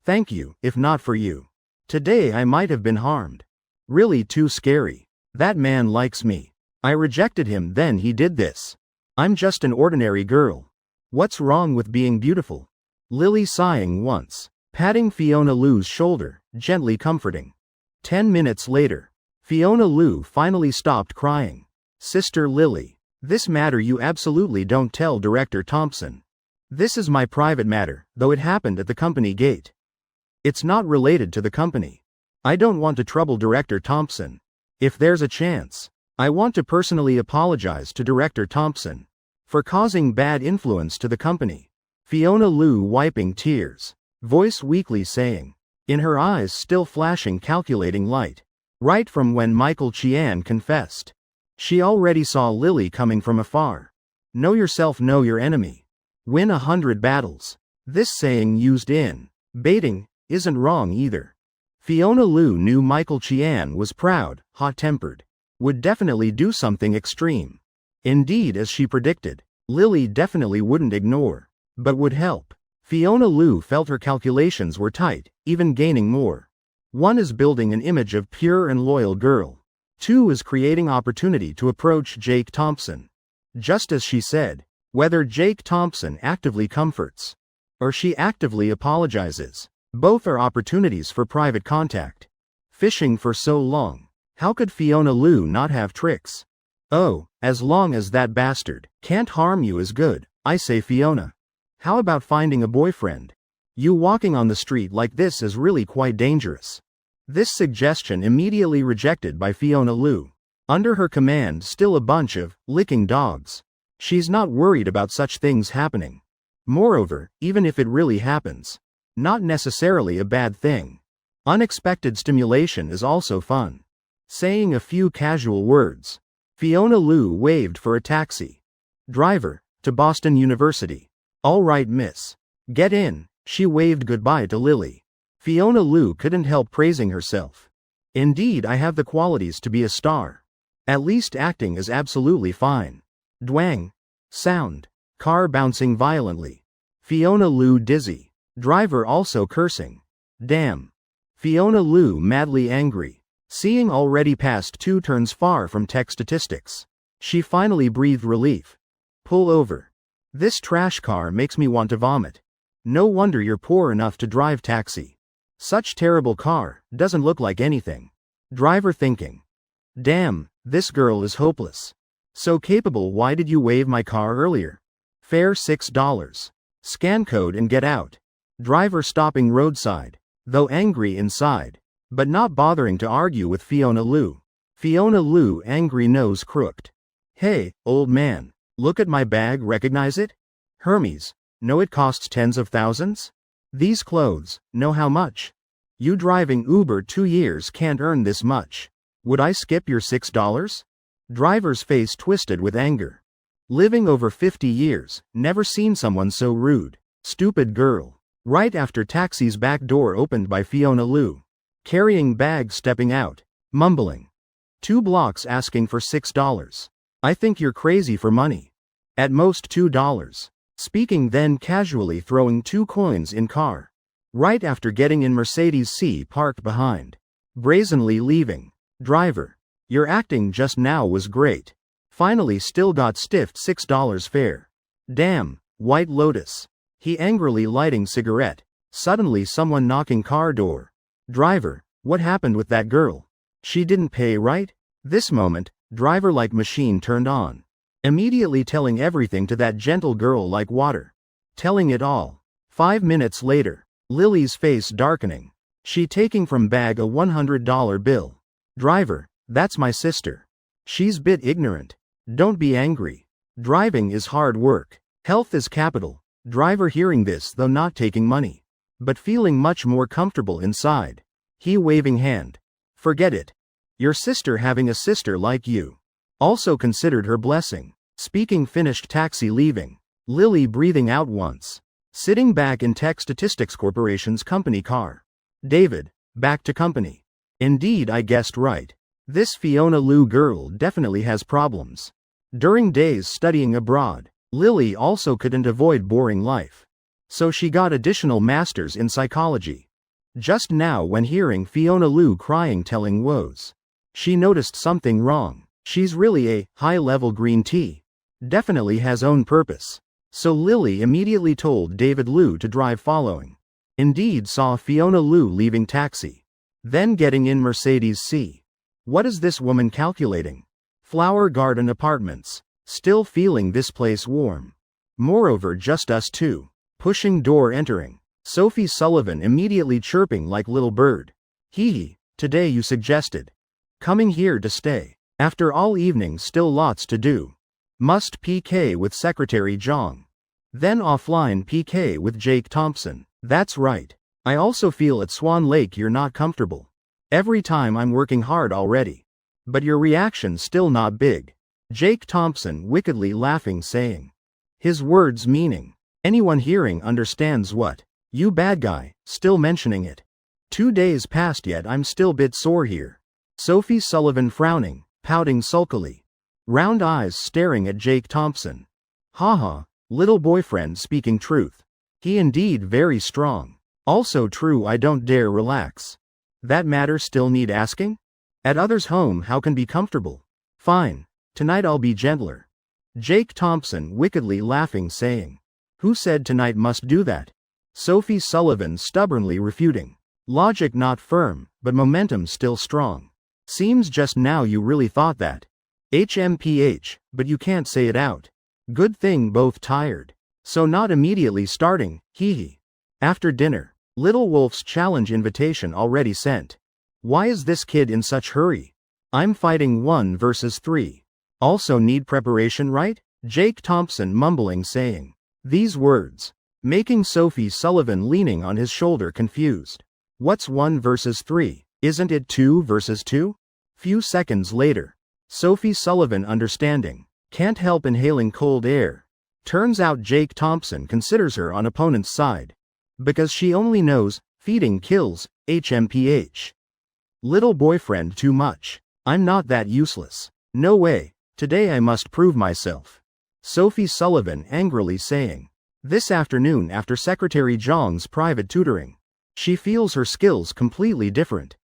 Thank you, if not for you. Today I might have been harmed. Really too scary. That man likes me. I rejected him, then he did this. I'm just an ordinary girl. What's wrong with being beautiful? Lily sighing once, patting Fiona Lu's shoulder, gently comforting. 10 minutes later, Fiona Lu finally stopped crying. Sister Lily, this matter you absolutely don't tell Director Thompson. This is my private matter, though it happened at the company gate. It's not related to the company. I don't want to trouble Director Thompson. If there's a chance, I want to personally apologize to Director Thompson for causing bad influence to the company. Fiona Lu wiping tears, voice weakly saying, in her eyes still flashing calculating light. Right from when Michael Chian confessed. She already saw Lily coming from afar. Know yourself, know your enemy. Win 100 battles. This saying used in baiting isn't wrong either. Fiona Lu knew Michael Chian was proud, hot-tempered, would definitely do something extreme. Indeed, as she predicted, Lily definitely wouldn't ignore, but would help. Fiona Lu felt her calculations were tight, even gaining more. 1 is building an image of pure and loyal girl. 2 is creating opportunity to approach Jake Thompson. Just as she said, whether Jake Thompson actively comforts or she actively apologizes, both are opportunities for private contact. Fishing for so long, how could Fiona Lu not have tricks? Oh, as long as that bastard can't harm you is good, I say. Fiona, how about finding a boyfriend? You walking on the street like this is really quite dangerous. This suggestion immediately rejected by Fiona Lu. Under her command still a bunch of licking dogs. She's not worried about such things happening. Moreover, even if it really happens, not necessarily a bad thing. Unexpected stimulation is also fun. Saying a few casual words, Fiona Lu waved for a taxi. Driver, to Boston University. All right, miss. Get in. She waved goodbye to Lily. Fiona Lu couldn't help praising herself. Indeed, I have the qualities to be a star. At least acting is absolutely fine. Dwang. Sound. Car bouncing violently. Fiona Lu dizzy. Driver also cursing. Damn. Fiona Lu madly angry. Seeing already past 2 turns far from tech statistics. She finally breathed relief. Pull over. This trash car makes me want to vomit. No wonder you're poor enough to drive taxi. Such terrible car, doesn't look like anything. Driver thinking. Damn, this girl is hopeless. So capable, why did you wave my car earlier? Fare $6. Scan code and get out. Driver stopping roadside, though angry inside, but not bothering to argue with Fiona Lu. Fiona Lu angry nose crooked. Hey, old man, look at my bag, recognize it? Hermes, know it costs tens of thousands? These clothes, know how much? You driving Uber 2 years can't earn this much. Would I skip your $6? Driver's face twisted with anger. Living over 50 years, never seen someone so rude. Stupid girl. Right after taxi's back door opened by Fiona Lu. Carrying bag stepping out, mumbling. 2 blocks asking for $6. I think you're crazy for money. At most $2. Speaking then casually throwing 2 coins in car. Right after getting in Mercedes C parked behind. Brazenly leaving. Driver. Your acting just now was great. Finally still got stiffed $6 fare. Damn, White Lotus. He angrily lighting cigarette. Suddenly someone knocking car door. Driver, what happened with that girl? She didn't pay, right? This moment, driver like machine turned on. Immediately telling everything to that gentle girl like water. Telling it all. 5 minutes later, Lily's face darkening. She taking from bag a $100 bill. Driver, that's my sister. She's bit ignorant. Don't be angry. Driving is hard work. Health is capital. Driver hearing this though not taking money. But feeling much more comfortable inside. He waving hand. Forget it. Your sister having a sister like you. Also considered her blessing. Speaking finished taxi leaving. Lily breathing out once. Sitting back in Tech Statistics Corporation's company car. David, back to company. Indeed, I guessed right. This Fiona Lu girl definitely has problems. During days studying abroad, Lily also couldn't avoid boring life. So she got additional masters in psychology. Just now when hearing Fiona Liu crying telling woes, she noticed something wrong. She's really a high-level green tea. Definitely has own purpose. So Lily immediately told David Liu to drive following. Indeed saw Fiona Liu leaving taxi. Then getting in Mercedes C. What is this woman calculating? Flower Garden Apartments. Still feeling this place warm. Moreover just us two. Pushing door entering. Sophie Sullivan immediately chirping like little bird. Hee hee, today you suggested. Coming here to stay. After all evening still lots to do. Must PK with Secretary Zhang. Then offline PK with Jake Thompson. That's right. I also feel at Swan Lake you're not comfortable. Every time I'm working hard already. But your reaction's still not big. Jake Thompson wickedly laughing saying. His words meaning. Anyone hearing understands what. You bad guy, still mentioning it. 2 days passed yet I'm still bit sore here. Sophie Sullivan frowning, pouting sulkily. Round eyes staring at Jake Thompson. Haha, little boyfriend speaking truth. He indeed very strong. Also true I don't dare relax. That matter still need asking? At others' home how can be comfortable? Fine, tonight I'll be gentler. Jake Thompson wickedly laughing saying. Who said tonight must do that? Sophie Sullivan stubbornly refuting. Logic not firm, but momentum still strong. Seems just now you really thought that. HMPH, but you can't say it out. Good thing both tired. So not immediately starting, hee hee. After dinner, Little Wolf's challenge invitation already sent. Why is this kid in such hurry? I'm fighting 1 versus 3. Also need preparation right? Jake Thompson mumbling saying. These words. Making Sophie Sullivan leaning on his shoulder confused. What's 1 versus 3? Isn't it 2 versus 2? Few seconds later. Sophie Sullivan understanding. Can't help inhaling cold air. Turns out Jake Thompson considers her on opponent's side. Because she only knows, feeding kills, HMPH. Little boyfriend too much. I'm not that useless. No way, today I must prove myself. Sophie Sullivan angrily saying. This afternoon after Secretary Zhang's private tutoring. She feels her skills completely different.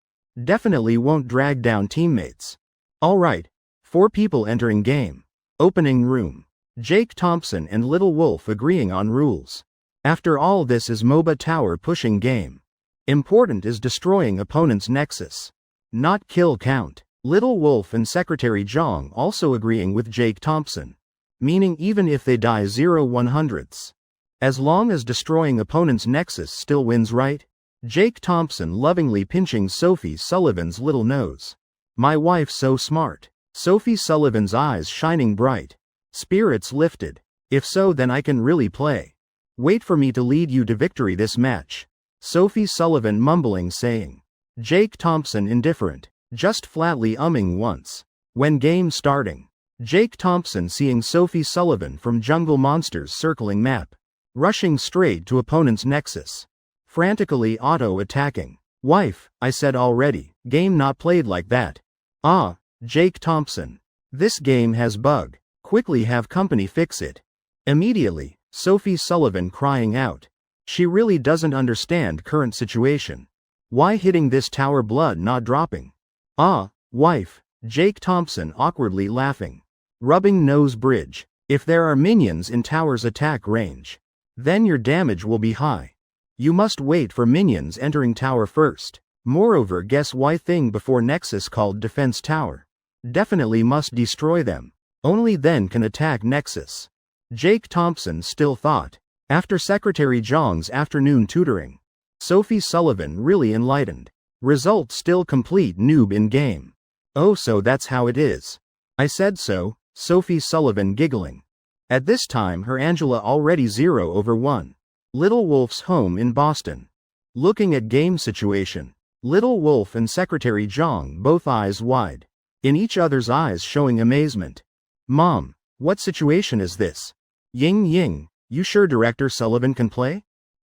Definitely won't drag down teammates. Alright. 4 people entering game. Opening room. Jake Thompson and Little Wolf agreeing on rules. After all this is MOBA tower pushing game. Important is destroying opponent's nexus. Not kill count. Little Wolf and Secretary Zhang also agreeing with Jake Thompson. Meaning even if they die 0/100ths. As long as destroying opponent's nexus still wins right? Jake Thompson lovingly pinching Sophie Sullivan's little nose. My wife so smart. Sophie Sullivan's eyes shining bright. Spirits lifted. If so then I can really play. Wait for me to lead you to victory this match. Sophie Sullivan mumbling saying. Jake Thompson indifferent. Just flatly umming once. When game starting. Jake Thompson seeing Sophie Sullivan from Jungle Monsters circling map. Rushing straight to opponent's nexus. Frantically auto-attacking. Wife, I said already, game not played like that. Ah, Jake Thompson. This game has bug. Quickly have company fix it. Immediately, Sophie Sullivan crying out. She really doesn't understand current situation. Why hitting this tower blood not dropping? Ah, wife, Jake Thompson awkwardly laughing. Rubbing nose bridge. If there are minions in tower's attack range, then your damage will be high. You must wait for minions entering tower first. Moreover guess why thing before nexus called defense tower. Definitely must destroy them. Only then can attack nexus. Jake Thompson still thought. After Secretary Zhang's afternoon tutoring. Sophie Sullivan really enlightened. Result still complete noob in game. Oh so that's how it is. I said so, Sophie Sullivan giggling. At this time her Angela already 0/1. Little Wolf's home in Boston. Looking at game situation. Little Wolf and Secretary Zhang both eyes wide. In each other's eyes showing amazement. Mom, what situation is this? Ying Ying, you sure Director Sullivan can play?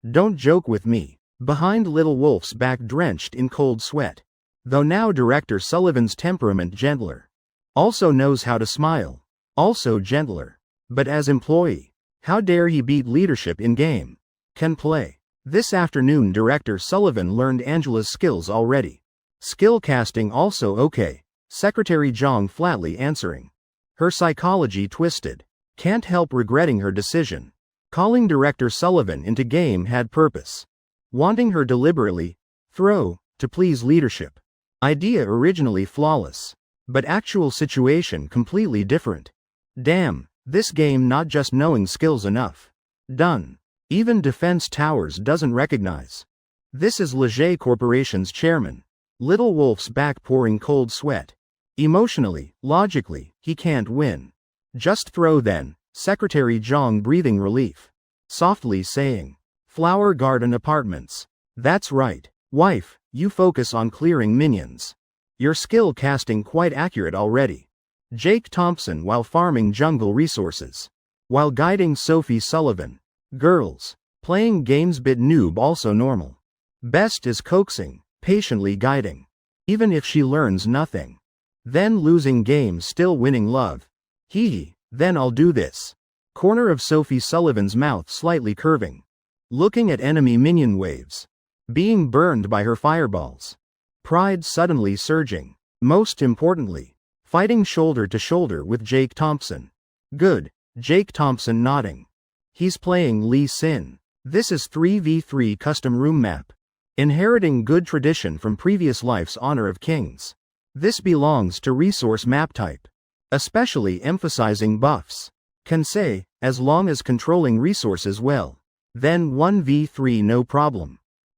Don't joke with me. Behind Little Wolf's back drenched in cold sweat. Though now Director Sullivan's temperament gentler. Also knows how to smile. Also gentler. But as employee, how dare he beat leadership in game? Can play. This afternoon Director Sullivan learned Angela's skills already. Skill casting also okay, Secretary Zhang flatly answering. Her psychology twisted. Can't help regretting her decision. Calling Director Sullivan into game had purpose. Wanting her deliberately throw to please leadership. Idea originally flawless. But actual situation completely different. Damn, this game not just knowing skills enough. Done. Even Defense Towers doesn't recognize. This is Leger Corporation's chairman. Little Wolf's back pouring cold sweat. Emotionally, logically, he can't win. Just throw then, Secretary Zhang breathing relief. Softly saying. Flower Garden Apartments. That's right. Wife, you focus on clearing minions. Your skill casting quite accurate already. Jake Thompson while farming jungle resources. While guiding Sophie Sullivan. Girls. Playing games bit noob also normal. Best is coaxing, patiently guiding. Even if she learns nothing. Then losing games still winning love. Hee, then I'll do this. Corner of Sophie Sullivan's mouth slightly curving. Looking at enemy minion waves. Being burned by her fireballs. Pride suddenly surging. Most importantly, fighting shoulder to shoulder with Jake Thompson. Good, Jake Thompson nodding. He's playing Lee Sin. This is 3v3 custom room map. Inheriting good tradition from previous life's Honor of Kings. This belongs to resource map type. Especially emphasizing buffs. Can say, as long as controlling resources well. Then 1v3 no problem.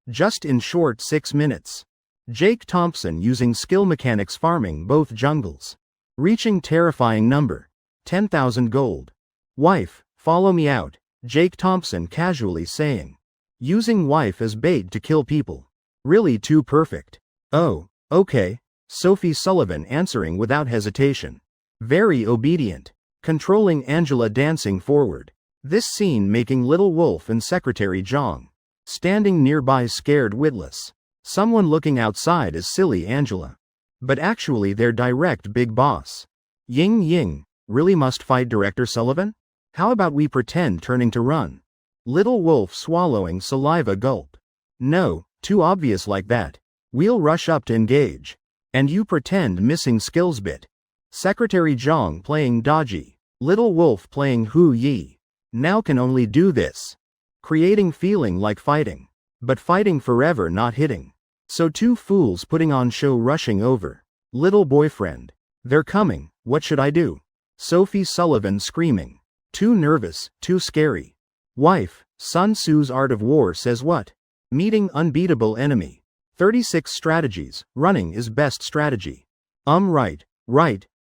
Just in short 6 minutes. Jake Thompson using skill mechanics farming both jungles. Reaching terrifying number. 10,000 gold. Wife, follow me out, Jake Thompson casually saying. Using wife as bait to kill people. Really too perfect. Oh, okay. Sophie Sullivan answering without hesitation. Very obedient. Controlling Angela dancing forward. This scene making Little Wolf and Secretary Zhang. Standing nearby scared witless. Someone looking outside is silly Angela. But actually their direct big boss. Ying Ying, really must fight Director Sullivan? How about we pretend turning to run? Little Wolf swallowing saliva gulp. No, too obvious like that. We'll rush up to engage. And you pretend missing skills bit. Secretary Zhang playing dodgy. Little Wolf playing Hu Yi. Now can only do this. Creating feeling like fighting. But fighting forever not hitting. So two fools putting on show rushing over. Little boyfriend. They're coming, what should I do? Sophie Sullivan screaming. Too nervous, too scary. Wife, Sun Tzu's Art of War says what? Meeting unbeatable enemy. 36 strategies, running is best strategy. Right,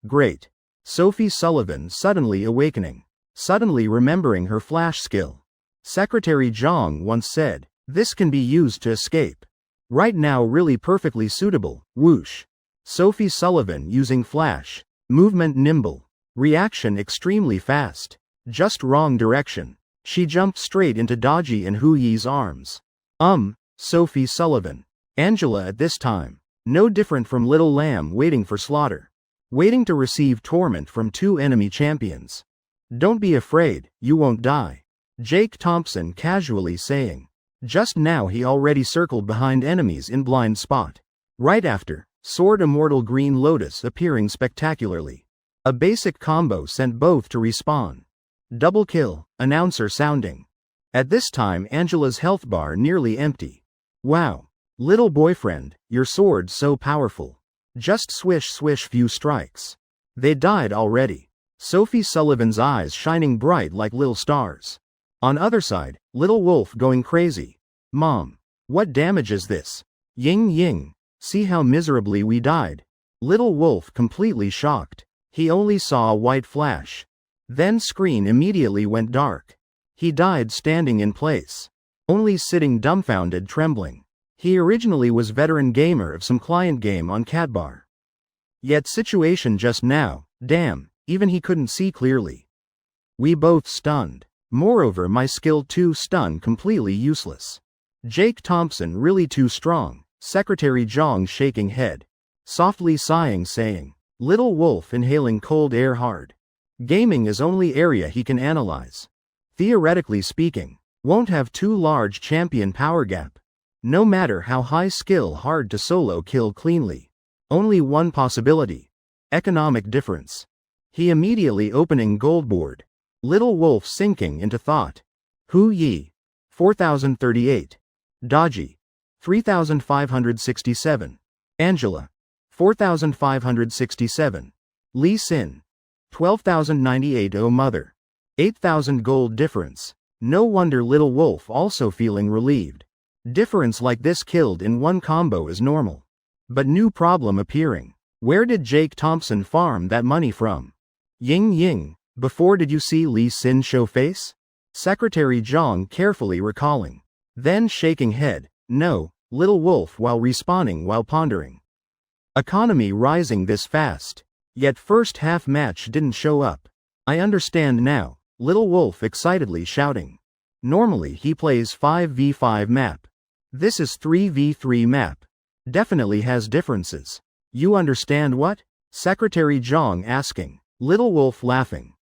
great. Sophie Sullivan suddenly awakening. Suddenly remembering her flash skill. Secretary Zhang once said, this can be used to escape. Right now really perfectly suitable, whoosh. Sophie Sullivan using flash. Movement nimble. Reaction extremely fast. Just wrong direction. She jumped straight into Dodgy and Hu Yi's arms. Sophie Sullivan. Angela at this time. No different from Little Lamb waiting for slaughter. Waiting to receive torment from two enemy champions. Don't be afraid, you won't die. Jake Thompson casually saying. Just now he already circled behind enemies in blind spot. Right after, Sword Immortal Green Lotus appearing spectacularly. A basic combo sent both to respawn. Double kill, announcer sounding. At this time Angela's health bar nearly empty. Wow. Little boyfriend, your sword's so powerful. Just swish swish few strikes. They died already. Sophie Sullivan's eyes shining bright like little stars. On other side, Little Wolf going crazy. Mom. What damage is this? Ying Ying. See how miserably we died. Little Wolf completely shocked. He only saw a white flash. Then screen immediately went dark. He died standing in place. Only sitting dumbfounded trembling. He originally was veteran gamer of some client game on Catbar. Yet situation just now, damn, even he couldn't see clearly. We both stunned. Moreover my skill too stun completely useless. Jake Thompson really too strong, Secretary Zhang shaking head. Softly sighing saying. Little Wolf inhaling cold air hard. Gaming is only area he can analyze. Theoretically speaking. Won't have too large champion power gap. No matter how high skill, hard to solo kill cleanly. Only one possibility. Economic difference. He immediately opening gold board. Little Wolf sinking into thought. Hu Yi. 4038. Daji. 3567. Angela. 4567. Lee Sin. 12,098. Oh mother. 8,000 gold difference. No wonder Little Wolf also feeling relieved. Difference like this killed in one combo is normal. But new problem appearing. Where did Jake Thompson farm that money from? Ying Ying. Before did you see Lee Sin show face? Secretary Zhang carefully recalling. Then shaking head. No, Little Wolf while respawning while pondering. Economy rising this fast. Yet first half match didn't show up. I understand now. Little Wolf excitedly shouting. Normally he plays 5v5 map. This is 3v3 map. Definitely has differences. You understand what? Secretary Zhang asking. Little Wolf laughing.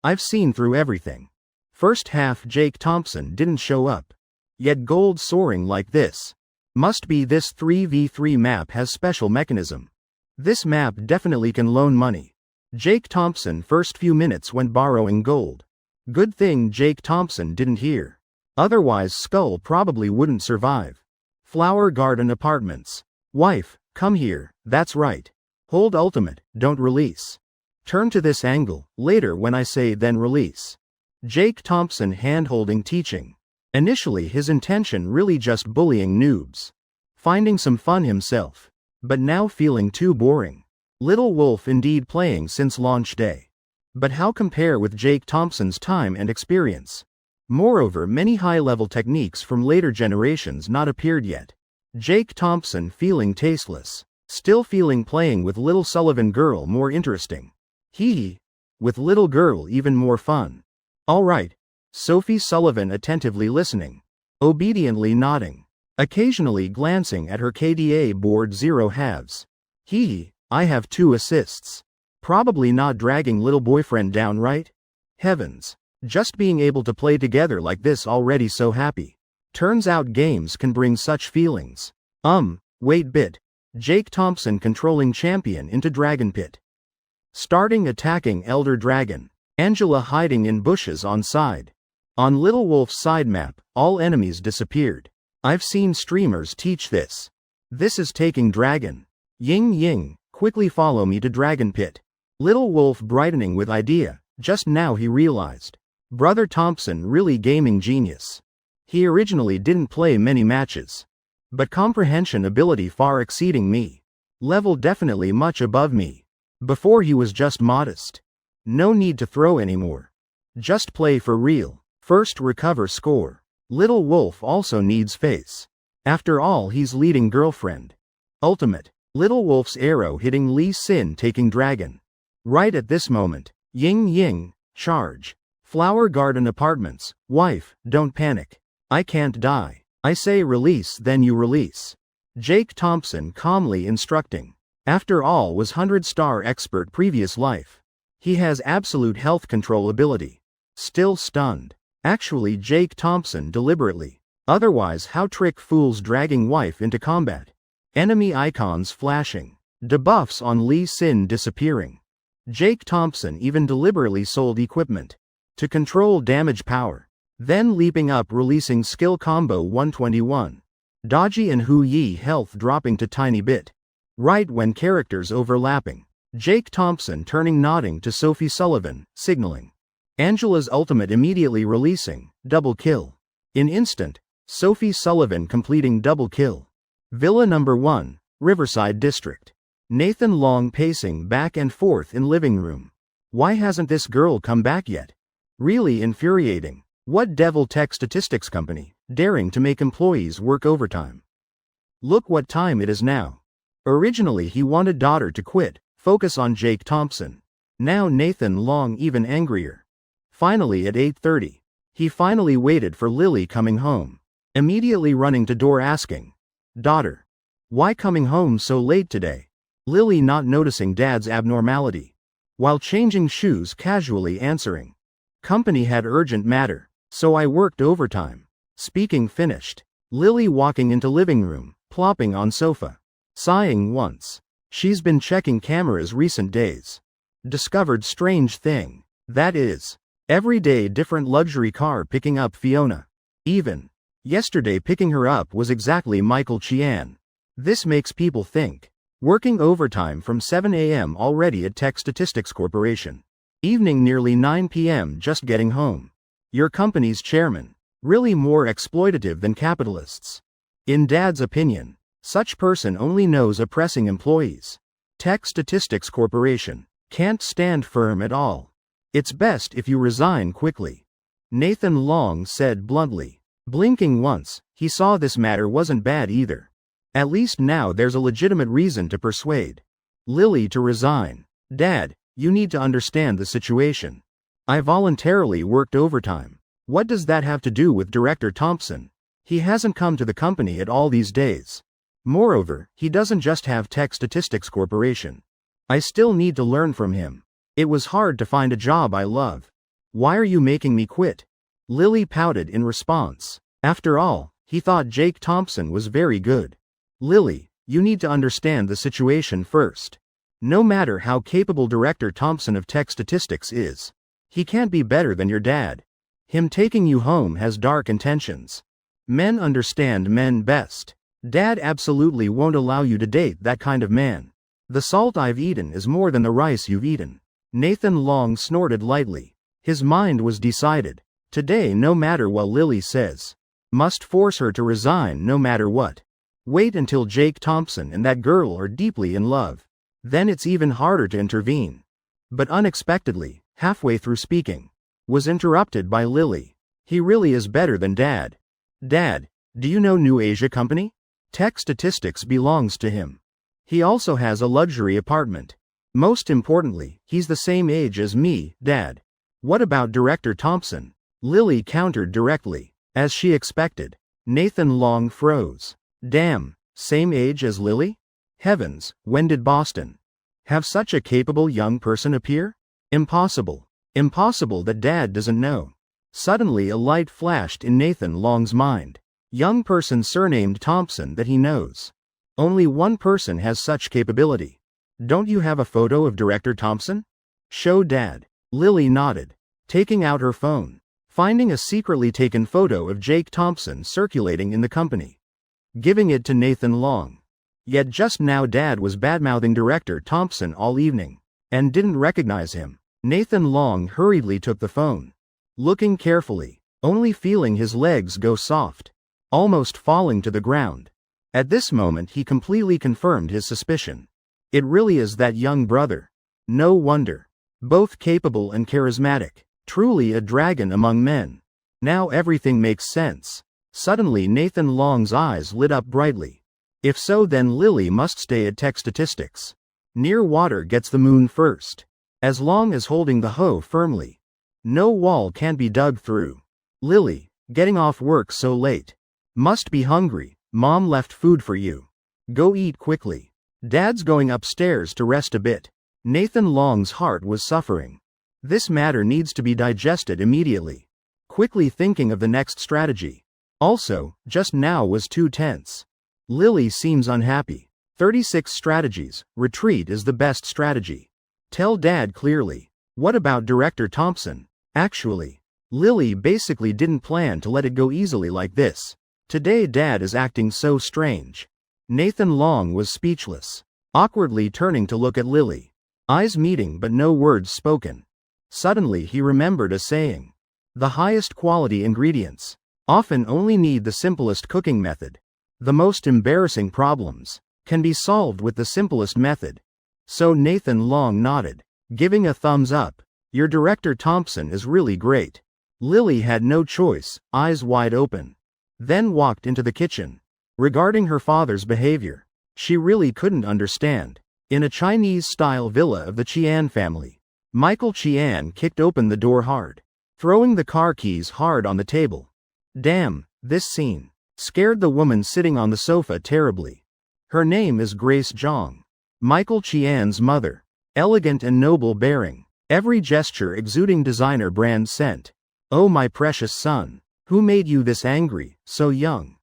I've seen through everything. First half Jake Thompson didn't show up. Yet gold soaring like this. Must be this 3v3 map has special mechanism. This map definitely can loan money. Jake Thompson first few minutes went borrowing gold. Good thing Jake Thompson didn't hear. Otherwise Skull probably wouldn't survive. Flower Garden Apartments. Wife, come here, that's right. Hold ultimate, don't release. Turn to this angle, later when I say then release. Jake Thompson hand-holding teaching. Initially his intention really just bullying noobs. Finding some fun himself. But now feeling too boring. Little Wolf indeed playing since launch day. But how compare with Jake Thompson's time and experience? Moreover, many high-level techniques from later generations not appeared yet. Jake Thompson feeling tasteless. Still feeling playing with Little Sullivan girl more interesting. Hee. With little girl even more fun. Alright. Sophie Sullivan attentively listening. Obediently nodding. Occasionally glancing at her KDA board 0 halves. Hee. I have 2 assists. Probably not dragging little boyfriend down, right? Heavens. Just being able to play together like this already so happy. Turns out games can bring such feelings. Wait bit. Jake Thompson controlling champion into Dragon Pit. Starting attacking Elder Dragon. Angela hiding in bushes on side. On Little Wolf's side map, all enemies disappeared. I've seen streamers teach this. This is taking Dragon. Ying Ying, quickly follow me to Dragon Pit. Little Wolf brightening with idea, just now he realized. Brother Thompson really gaming genius. He originally didn't play many matches. But comprehension ability far exceeding me. Level definitely much above me. Before he was just modest. No need to throw anymore. Just play for real. First recover score. Little Wolf also needs face. After all he's leading girlfriend. Ultimate. Little Wolf's arrow hitting Lee Sin taking Dragon. Right at this moment. Ying Ying, charge. Flower Garden Apartments. Wife, don't panic. I can't die. I say release then you release. Jake Thompson calmly instructing. After all was 100-star expert previous life. He has absolute health control ability. Still stunned. Actually Jake Thompson deliberately. Otherwise how trick fools dragging wife into combat. Enemy icons flashing. Debuffs on Lee Sin disappearing. Jake Thompson even deliberately sold equipment. To control damage power. Then leaping up releasing skill combo 121. Dodgy and Hu Yi health dropping to tiny bit. Right when characters overlapping. Jake Thompson turning nodding to Sophie Sullivan, signaling. Angela's ultimate immediately releasing, double kill. In instant, Sophie Sullivan completing double kill. Villa number 1, Riverside District. Nathan Long pacing back and forth in living room. Why hasn't this girl come back yet? Really infuriating. What devil tech statistics company, daring to make employees work overtime? Look what time it is now. Originally he wanted daughter to quit, focus on Jake Thompson. Now Nathan Long even angrier. Finally at 8:30. He finally waited for Lily coming home. Immediately running to door asking. Daughter. Why coming home so late today? Lily not noticing dad's abnormality. While changing shoes casually answering. Company had urgent matter, so I worked overtime. Speaking finished. Lily walking into living room, plopping on sofa. Sighing once. She's been checking cameras recent days. Discovered strange thing. That is. Every day different luxury car picking up Fiona. Even. Yesterday picking her up was exactly Michael Chian. This makes people think. Working overtime from 7 a.m. already at Tech Statistics Corporation. Evening nearly 9 p.m. just getting home. Your company's chairman. Really more exploitative than capitalists. In Dad's opinion, such person only knows oppressing employees. Tech Statistics Corporation. Can't stand firm at all. It's best if you resign quickly. Nathan Long said bluntly. Blinking once, he saw this matter wasn't bad either. At least now there's a legitimate reason to persuade Lily to resign. Dad, you need to understand the situation. I voluntarily worked overtime. What does that have to do with Director Thompson? He hasn't come to the company at all these days. Moreover, he doesn't just have Tech Statistics Corporation. I still need to learn from him. It was hard to find a job I love. Why are you making me quit? Lily pouted in response. After all, he thought Jake Thompson was very good. Lily, you need to understand the situation first. No matter how capable Director Thompson of Tech Statistics is, he can't be better than your dad. Him taking you home has dark intentions. Men understand men best. Dad absolutely won't allow you to date that kind of man. The salt I've eaten is more than the rice you've eaten. Nathan Long snorted lightly. His mind was decided. Today, no matter what Lily says, must force her to resign no matter what. Wait until Jake Thompson and that girl are deeply in love. Then it's even harder to intervene. But unexpectedly, halfway through speaking, was interrupted by Lily. He really is better than Dad. Dad, do you know New Asia Company? Tech Statistics belongs to him. He also has a luxury apartment. Most importantly, he's the same age as me, Dad. What about Director Thompson? Lily countered directly. As she expected. Nathan Long froze. Damn, same age as Lily? Heavens, when did Boston have such a capable young person appear? Impossible. Impossible that Dad doesn't know. Suddenly a light flashed in Nathan Long's mind. Young person surnamed Thompson that he knows. Only one person has such capability. Don't you have a photo of Director Thompson? Show Dad. Lily nodded, taking out her phone, finding a secretly taken photo of Jake Thompson circulating in the company. Giving it to Nathan Long. Yet just now Dad was badmouthing Director Thompson all evening, and didn't recognize him. Nathan Long hurriedly took the phone. Looking carefully, only feeling his legs go soft, almost falling to the ground. At this moment he completely confirmed his suspicion. It really is that young brother. No wonder. Both capable and charismatic. Truly a dragon among men. Now everything makes sense. Suddenly Nathan Long's eyes lit up brightly. If so, then Lily must stay at Tech Statistics. Near water gets the moon first. As long as holding the hoe firmly. No wall can be dug through. Lily, getting off work so late. Must be hungry. Mom left food for you. Go eat quickly. Dad's going upstairs to rest a bit. Nathan Long's heart was suffering. This matter needs to be digested immediately. Quickly thinking of the next strategy. Also, just now was too tense. Lily seems unhappy. 36 strategies. Retreat is the best strategy. Tell Dad clearly. What about Director Thompson? Actually, Lily basically didn't plan to let it go easily like this. Today Dad is acting so strange. Nathan Long was speechless, awkwardly turning to look at Lily. Eyes meeting but no words spoken. Suddenly he remembered a saying. The highest quality ingredients often only need the simplest cooking method. The most embarrassing problems can be solved with the simplest method. So Nathan Long nodded, giving a thumbs up. Your Director Thompson is really great. Lily had no choice, eyes wide open. Then walked into the kitchen. Regarding her father's behavior, she really couldn't understand. In a Chinese-style villa of the Chian family, Michael Chian kicked open the door hard, throwing the car keys hard on the table. Damn, this scene scared the woman sitting on the sofa terribly. Her name is Grace Zhang. Michael Chian's mother. Elegant and noble bearing. Every gesture exuding designer brand scent. Oh my precious son. Who made you this angry, so young?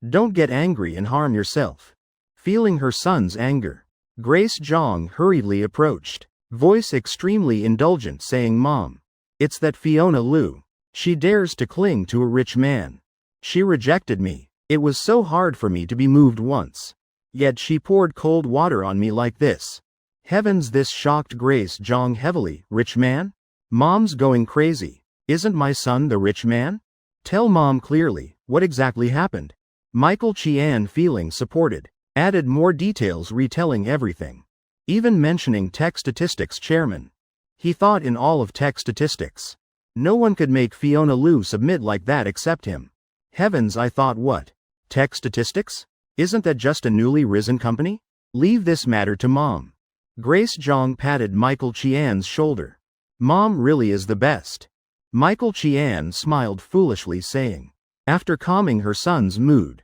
Don't get angry and harm yourself. Feeling her son's anger, Grace Jong hurriedly approached, voice extremely indulgent, saying, Mom, it's that Fiona Liu. She dares to cling to a rich man. She rejected me. It was so hard for me to be moved once. Yet she poured cold water on me like this. Heavens, this shocked Grace Jong heavily. Rich man? Mom's going crazy. Isn't my son the rich man? Tell Mom clearly, what exactly happened? Michael Chian, feeling supported, added more details, retelling everything. Even mentioning tech statistics chairman. He thought in all of tech statistics, no one could make Fiona Liu submit like that except him. Heavens, I thought, what? Tech statistics? Isn't that just a newly risen company? Leave this matter to Mom. Grace Jong patted Michael Chian's shoulder. Mom really is the best. Michael Chian smiled foolishly, saying. After calming her son's mood,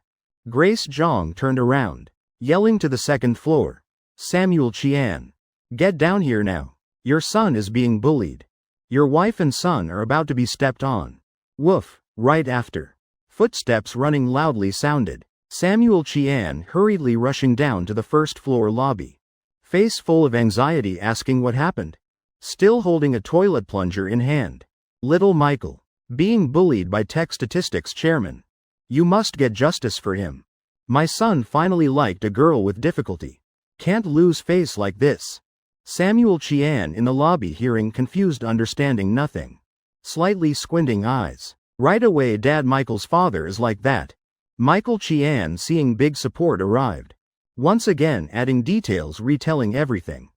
Grace Jong turned around, yelling to the second floor. Samuel Chian. Get down here now. Your son is being bullied. Your wife and son are about to be stepped on. Woof. Right after. Footsteps running loudly sounded. Samuel Chian hurriedly rushing down to the first floor lobby. Face full of anxiety, asking what happened. Still holding a toilet plunger in hand. Little Michael. Being bullied by tech statistics chairman. You must get justice for him. My son finally liked a girl with difficulty. Can't lose face like this. Samuel Chian in the lobby, hearing, confused, understanding nothing. Slightly squinting eyes. Right away, Dad, Michael's father is like that. Michael Chian, seeing big support, arrived. Once again adding details, retelling everything.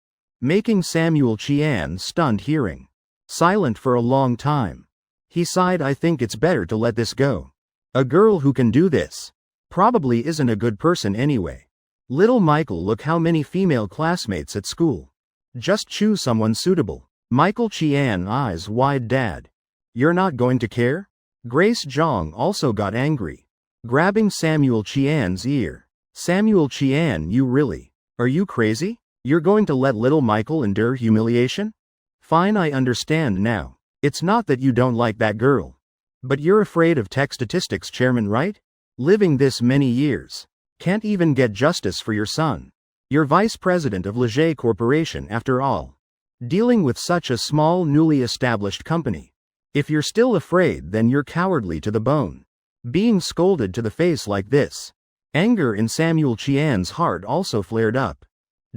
Making Samuel Chian stunned, hearing. Silent for a long time. He sighed, I think it's better to let this go. A girl who can do this probably isn't a good person anyway. Little Michael, look how many female classmates at school. Just choose someone suitable. Michael Chian, eyes wide. Dad, you're not going to care? Grace Jong also got angry, grabbing Samuel Chian's ear. Samuel Chian, you really? Are you crazy? You're going to let little Michael endure humiliation? Fine, I understand now. It's not that you don't like that girl. But you're afraid of tech statistics chairman, right? Living this many years. Can't even get justice for your son. You're vice president of Leger Corporation after all. Dealing with such a small, newly established company. If you're still afraid, then you're cowardly to the bone. Being scolded to the face like this. Anger in Samuel Chian's heart also flared up.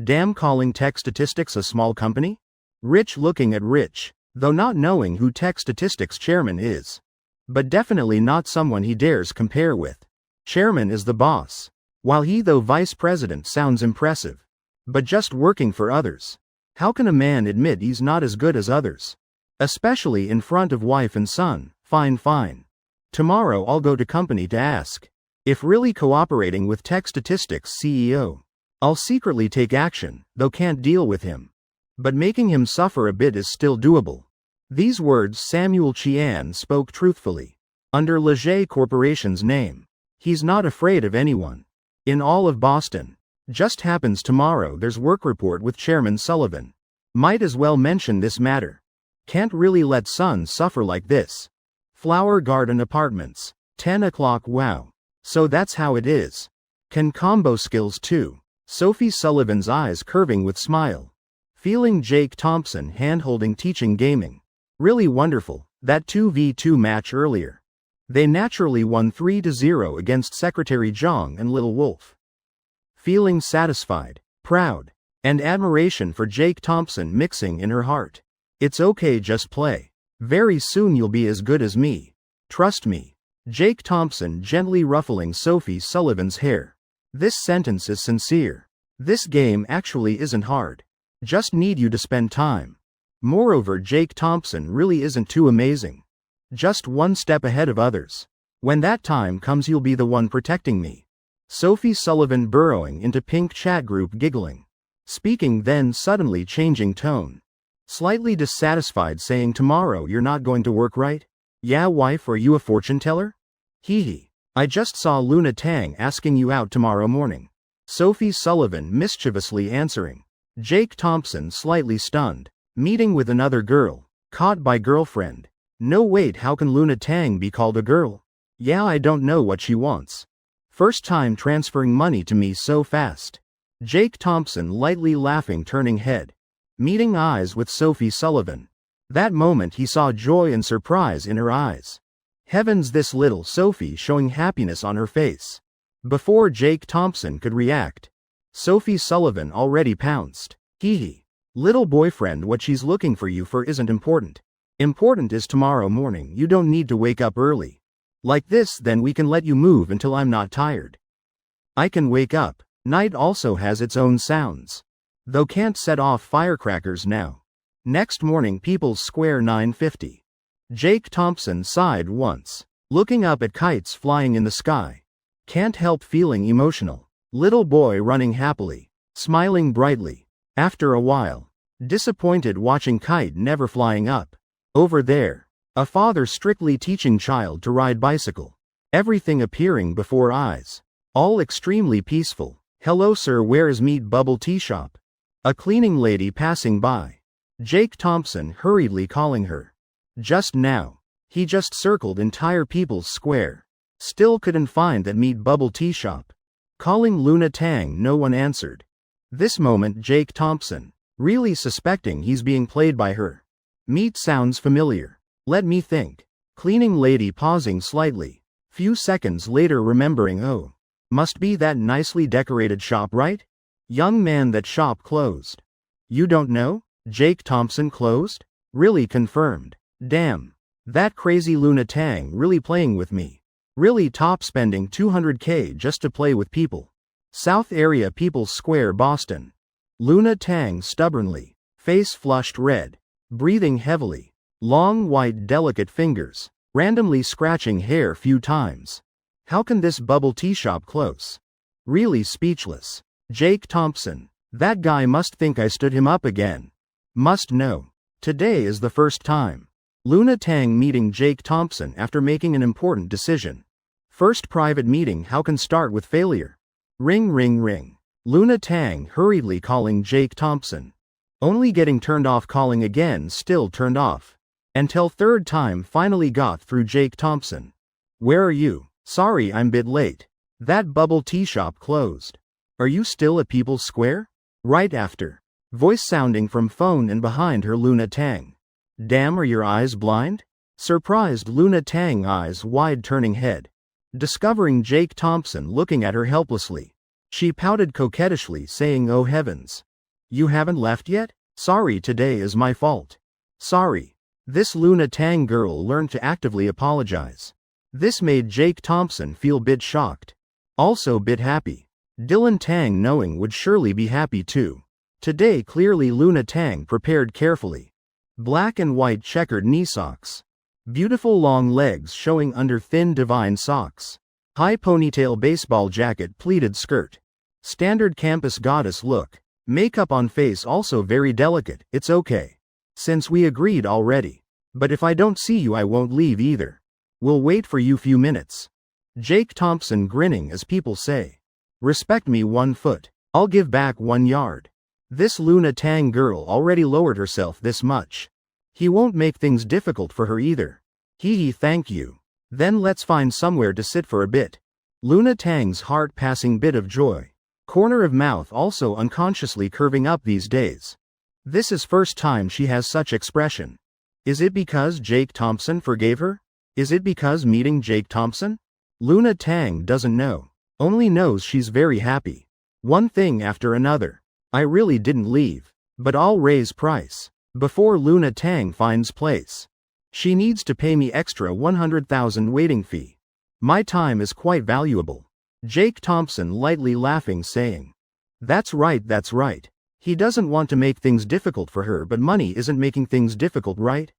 Damn, calling tech statistics a small company? Rich, looking at Rich, though not knowing who tech statistics chairman is. But definitely not someone he dares compare with. Chairman is the boss. While he, though vice president, sounds impressive. But just working for others. How can a man admit he's not as good as others? Especially in front of wife and son. Fine. Tomorrow I'll go to company to ask if really cooperating with tech statistics CEO. I'll secretly take action, though can't deal with him. But making him suffer a bit is still doable. These words Samuel Chian spoke truthfully. Under Leger Corporation's name. He's not afraid of anyone. In all of Boston. Just happens tomorrow there's work report with Chairman Sullivan. Might as well mention this matter. Can't really let son suffer like this. Flower Garden Apartments. 10 o'clock. Wow. So that's how it is. Can combo skills too. Sophie Sullivan's eyes curving with smile. Feeling Jake Thompson hand-holding, teaching gaming. Really wonderful. That 2v2 match earlier. They naturally won 3-0 against Secretary Jong and Little Wolf. Feeling satisfied, proud, and admiration for Jake Thompson mixing in her heart. It's okay, just play. Very soon you'll be as good as me. Trust me. Jake Thompson gently ruffling Sophie Sullivan's hair. This sentence is sincere. This game actually isn't hard. Just need you to spend time. Moreover, Jake Thompson really isn't too amazing. Just one step ahead of others. When that time comes, you'll be the one protecting me. Sophie Sullivan burrowing into pink chat group, giggling. Speaking, then suddenly changing tone. Slightly dissatisfied, saying, tomorrow you're not going to work, right? Yeah, wife, are you a fortune teller? Hee. I just saw Luna Tang asking you out tomorrow morning. Sophie Sullivan mischievously answering. Jake Thompson slightly stunned. Meeting with another girl. Caught by girlfriend. No, wait, how can Luna Tang be called a girl? Yeah, I don't know what she wants. First time transferring money to me so fast. Jake Thompson lightly laughing, turning head. Meeting eyes with Sophie Sullivan. That moment he saw joy and surprise in her eyes. Heavens, this little Sophie showing happiness on her face. Before Jake Thompson could react, Sophie Sullivan already pounced. Hee hee. Little boyfriend, what she's looking for you for isn't important. Important is tomorrow morning, you don't need to wake up early. Like this, then we can let you move until I'm not tired. I can wake up. Night also has its own sounds. Though can't set off firecrackers now. Next morning, People's Square 9:50. Jake Thompson sighed once, looking up at kites flying in the sky. Can't help feeling emotional. Little boy running happily, smiling brightly. After a while, disappointed watching kite never flying up. Over there, a father strictly teaching child to ride bicycle. Everything appearing before eyes. All extremely peaceful. Hello sir, where is meet bubble tea shop? A cleaning lady passing by. Jake Thompson hurriedly calling her. Just now, he just circled entire People's Square. Still couldn't find that meet bubble tea shop. Calling Luna Tang, no one answered. This moment Jake Thompson, really suspecting he's being played by her. Meet sounds familiar. Let me think. Cleaning lady pausing slightly. Few seconds later remembering, oh, must be that nicely decorated shop, right? Young man, that shop closed. You don't know? Jake Thompson closed? Really confirmed. Damn. That crazy Luna Tang really playing with me. Really top spending $200K just to play with people. South Area, People's Square, Boston. Luna Tang stubbornly, face flushed red, breathing heavily, long white delicate fingers, randomly scratching hair few times. How can this bubble tea shop close? Really speechless. Jake Thompson, that guy must think I stood him up again. Must know. Today is the first time. Luna Tang meeting Jake Thompson after making an important decision. First private meeting, how can start with failure? Ring ring ring. Luna Tang hurriedly calling Jake Thompson. Only getting turned off, calling again, still turned off. Until third time finally got through. Jake Thompson. Where are you? Sorry, I'm bit late. That bubble tea shop closed. Are you still at People's Square? Right after. Voice sounding from phone and behind her. Luna Tang. Damn, are your eyes blind? Surprised Luna Tang, eyes wide, turning head. Discovering Jake Thompson looking at her helplessly. She pouted coquettishly, saying, oh heavens. You haven't left yet? Sorry, today is my fault. Sorry. This Luna Tang girl learned to actively apologize. This made Jake Thompson feel bit shocked. Also bit happy. Dylan Tang knowing would surely be happy too. Today clearly Luna Tang prepared carefully. Black and white checkered knee socks. Beautiful long legs showing under thin divine socks. High ponytail baseball jacket, pleated skirt. Standard campus goddess look. Makeup on face also very delicate. It's okay. Since we agreed already. But if I don't see you, I won't leave either. We'll wait for you few minutes. Jake Thompson grinning as people say. Respect me 1 foot. I'll give back 1 yard. This Luna Tang girl already lowered herself this much. He won't make things difficult for her either. Hee hee, thank you. Then let's find somewhere to sit for a bit. Luna Tang's heart passing bit of joy. Corner of mouth also unconsciously curving up these days. This is first time she has such expression. Is it because Jake Thompson forgave her? Is it because meeting Jake Thompson? Luna Tang doesn't know. Only knows she's very happy. One thing after another. I really didn't leave. But I'll raise price. Before Luna Tang finds place. She needs to pay me extra 100,000 waiting fee. My time is quite valuable. Jake Thompson lightly laughing, saying. That's right, that's right. He doesn't want to make things difficult for her, but money isn't making things difficult, right?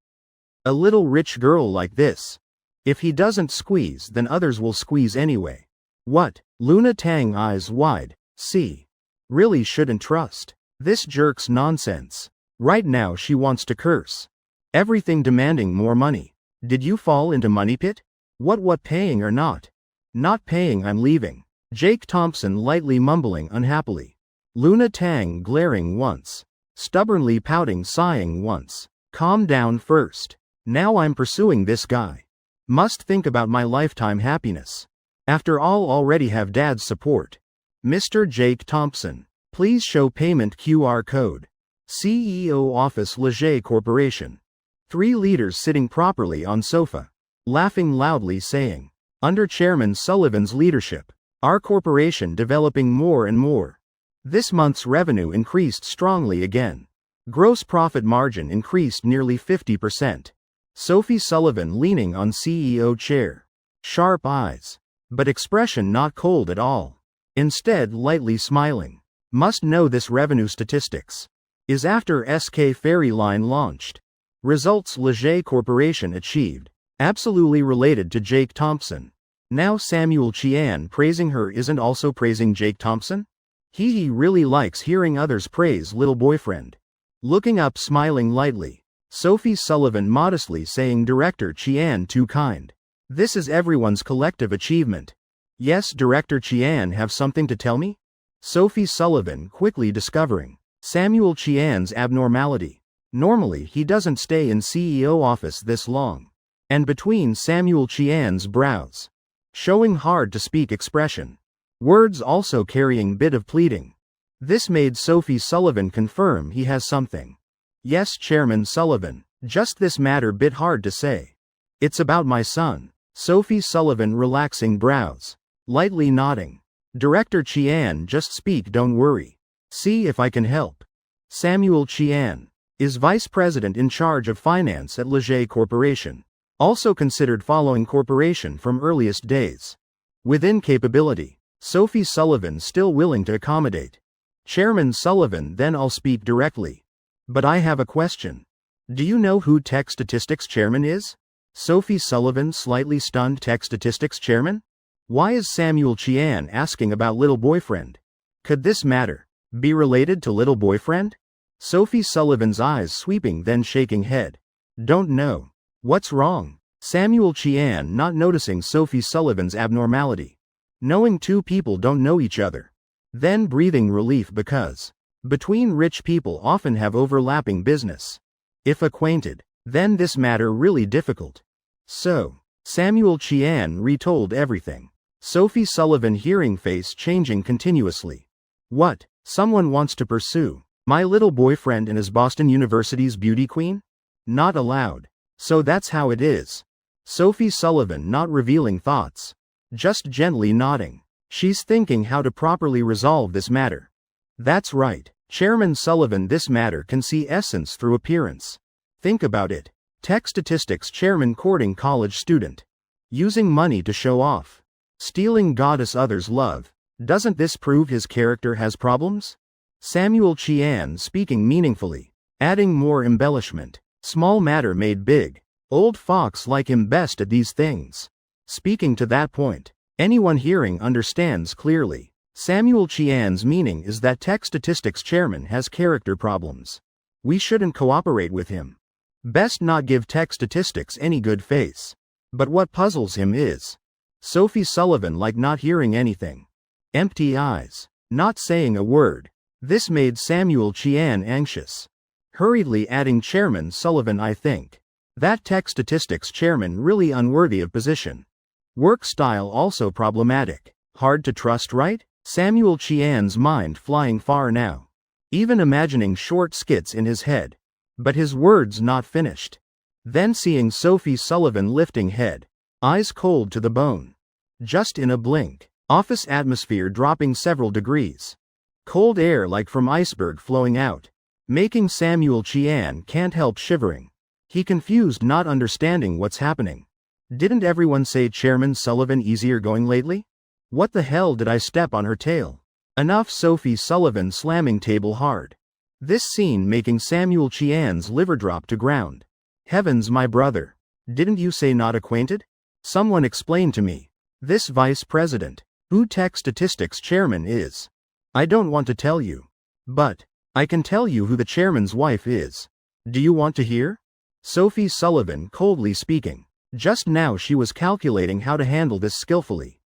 A little rich girl like this. If he doesn't squeeze, then others will squeeze anyway. What? Luna Tang eyes wide. See. Really shouldn't trust. This jerk's nonsense. Right now she wants to curse. Everything demanding more money. Did you fall into money pit? What paying or not? Not paying, I'm leaving. Jake Thompson lightly mumbling unhappily. Luna Tang glaring once. Stubbornly pouting, sighing once. Calm down first. Now I'm pursuing this guy. Must think about my lifetime happiness. After all, already have dad's support. Mr. Jake Thompson. Please show payment QR code. CEO Office Leger Corporation. 3 leaders sitting properly on sofa. Laughing loudly saying, under Chairman Sullivan's leadership, our corporation developing more and more. This month's revenue increased strongly again. Gross profit margin increased nearly 50%. Sophie Sullivan leaning on CEO chair. Sharp eyes. But expression not cold at all. Instead lightly smiling. Must know this revenue statistics. Is after SK Ferry Line launched. Results Leger Corporation achieved. Absolutely related to Jake Thompson. Now Samuel Chian praising her isn't also praising Jake Thompson? He really likes hearing others praise little boyfriend. Looking up smiling lightly. Sophie Sullivan modestly saying Director Chian too kind. This is everyone's collective achievement. Yes, Director Chian have something to tell me? Sophie Sullivan quickly discovering Samuel Chian's abnormality. Normally he doesn't stay in CEO office this long. And between Samuel Chian's brows. Showing hard to speak expression. Words also carrying bit of pleading. This made Sophie Sullivan confirm he has something. Yes, Chairman Sullivan, just this matter bit hard to say. It's about my son. Sophie Sullivan relaxing brows. Lightly nodding. Director Chian just speak, don't worry. See if I can help. Samuel Chian is Vice President in charge of finance at Leger Corporation. Also considered following corporation from earliest days. Within capability, Sophie Sullivan still willing to accommodate. Chairman Sullivan then I'll speak directly. But I have a question. Do you know who Tech Statistics Chairman is? Sophie Sullivan slightly stunned. Tech Statistics Chairman? Why is Samuel Chian asking about little boyfriend? Could this matter be related to little boyfriend? Sophie Sullivan's eyes sweeping then shaking head. Don't know. What's wrong? Samuel Chian not noticing Sophie Sullivan's abnormality. Knowing two people don't know each other. Then breathing relief because between rich people often have overlapping business. If acquainted, then this matter really difficult. So, Samuel Chian retold everything. Sophie Sullivan hearing face changing continuously. What? Someone wants to pursue my little boyfriend and is Boston University's beauty queen? Not allowed. So that's how it is. Sophie Sullivan not revealing thoughts. Just gently nodding. She's thinking how to properly resolve this matter. That's right, Chairman Sullivan, this matter can see essence through appearance. Think about it. Tech Statistics Chairman courting college student. Using money to show off. Stealing goddess others' love. Doesn't this prove his character has problems? Samuel Chian speaking meaningfully. Adding more embellishment. Small matter made big. Old fox like him best at these things. Speaking to that point. Anyone hearing understands clearly. Samuel Chian's meaning is that Tech Statistics Chairman has character problems. We shouldn't cooperate with him. Best not give Tech Statistics any good face. But what puzzles him is Sophie Sullivan like not hearing anything. Empty eyes. Not saying a word. This made Samuel Chian anxious. Hurriedly adding, Chairman Sullivan, I think that Tech Statistics Chairman really unworthy of position. Work style also problematic. Hard to trust, right? Samuel Chian's mind flying far now. Even imagining short skits in his head. But his words not finished. Then seeing Sophie Sullivan lifting head. Eyes cold to the bone. Just in a blink. Office atmosphere dropping several degrees. Cold air like from iceberg flowing out. Making Samuel Chian can't help shivering. He confused, not understanding what's happening. Didn't everyone say Chairman Sullivan easier going lately? What the hell did I step on her tail? Enough. Sophie Sullivan slamming table hard. This scene making Samuel Chian's liver drop to ground. Heavens, my brother. Didn't you say not acquainted? Someone explain to me. This vice president, who Tech Statistics Chairman is. I don't want to tell you. But I can tell you who the chairman's wife is. Do you want to hear? Sophie Sullivan coldly speaking. Just now she was calculating how to handle this skillfully.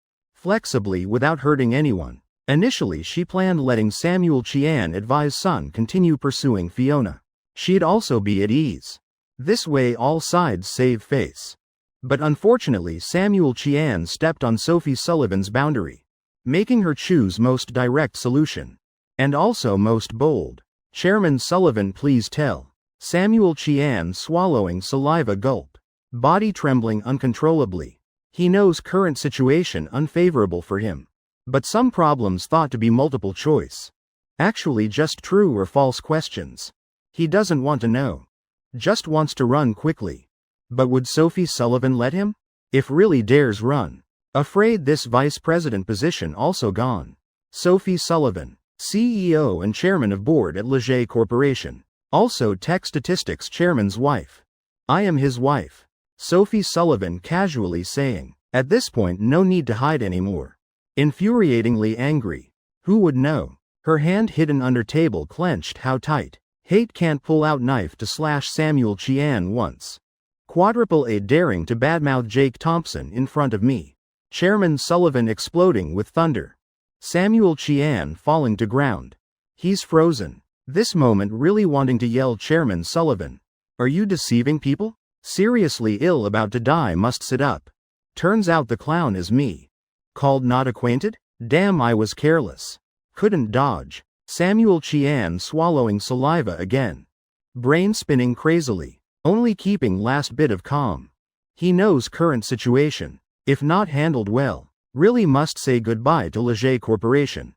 Flexibly without hurting anyone. Initially she planned letting Samuel Chian advise son continue pursuing Fiona. She'd also be at ease. This way all sides save face. But unfortunately Samuel Chian stepped on Sophie Sullivan's boundary, making her choose most direct solution. And also most bold. Chairman Sullivan, please tell. Samuel Chian swallowing saliva gulp. Body trembling uncontrollably. He knows current situation unfavorable for him. But some problems thought to be multiple choice. Actually just true or false questions. He doesn't want to know. Just wants to run quickly. But would Sophie Sullivan let him? If really dares run. Afraid this vice president position also gone. Sophie Sullivan, CEO and chairman of board at Leger Corporation. Also tech statistics chairman's wife. I am his wife. Sophie Sullivan casually saying. At this point no need to hide anymore. Infuriatingly angry. Who would know? Her hand hidden under table clenched how tight. Hate can't pull out knife to slash Samuel Chian once. Quadruple A daring to badmouth Jake Thompson in front of me. Chairman Sullivan exploding with thunder. Samuel Chian falling to ground. He's frozen. This moment really wanting to yell Chairman Sullivan. Are you deceiving people? Seriously ill about to die must sit up. Turns out the clown is me. Called not acquainted? Damn, I was careless. Couldn't dodge. Samuel Chian swallowing saliva again. Brain spinning crazily. Only keeping last bit of calm. He knows current situation. If not handled well, really must say goodbye to Leger Corporation.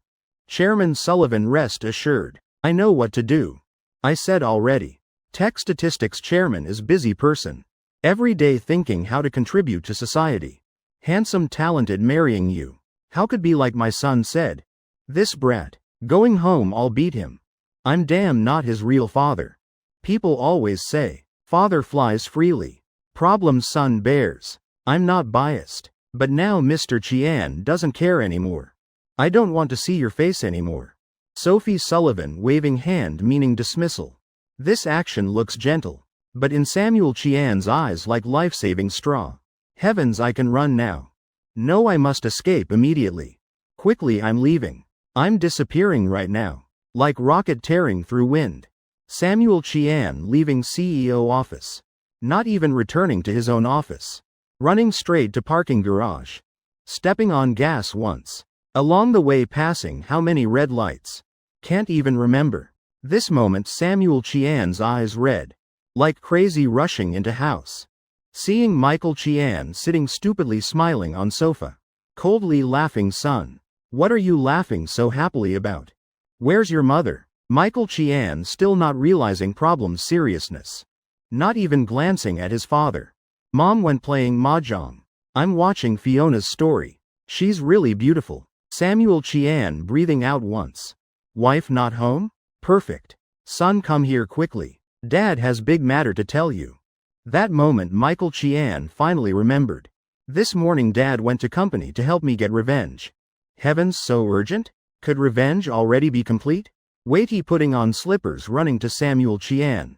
Chairman Sullivan rest assured. I know what to do. I said already. Tech statistics chairman is busy person. Every day thinking how to contribute to society. Handsome talented marrying you. How could be like my son said. This brat. Going home I'll beat him. I'm damn not his real father. People always say. Father flies freely. Problems son bears. I'm not biased. But now Mr. Chian doesn't care anymore. I don't want to see your face anymore. Sophie Sullivan waving hand meaning dismissal. This action looks gentle. But in Samuel Chian's eyes like life-saving straw. Heavens, I can run now. No, I must escape immediately. Quickly I'm leaving. I'm disappearing right now. Like rocket tearing through wind. Samuel Chian leaving CEO office. Not even returning to his own office. Running straight to parking garage. Stepping on gas once. Along the way passing how many red lights. Can't even remember. This moment Samuel Chian's eyes red. Like crazy rushing into house. Seeing Michael Chian sitting stupidly smiling on sofa. Coldly laughing son. What are you laughing so happily about? Where's your mother? Michael Chian still not realizing problem's seriousness. Not even glancing at his father. Mom went playing mahjong. I'm watching Fiona's story. She's really beautiful. Samuel Chian breathing out once. Wife not home? Perfect. Son come here quickly. Dad has big matter to tell you. That moment Michael Chian finally remembered. This morning Dad went to company to help me get revenge. Heavens, so urgent? Could revenge already be complete? Wait, he putting on slippers running to Samuel Chian.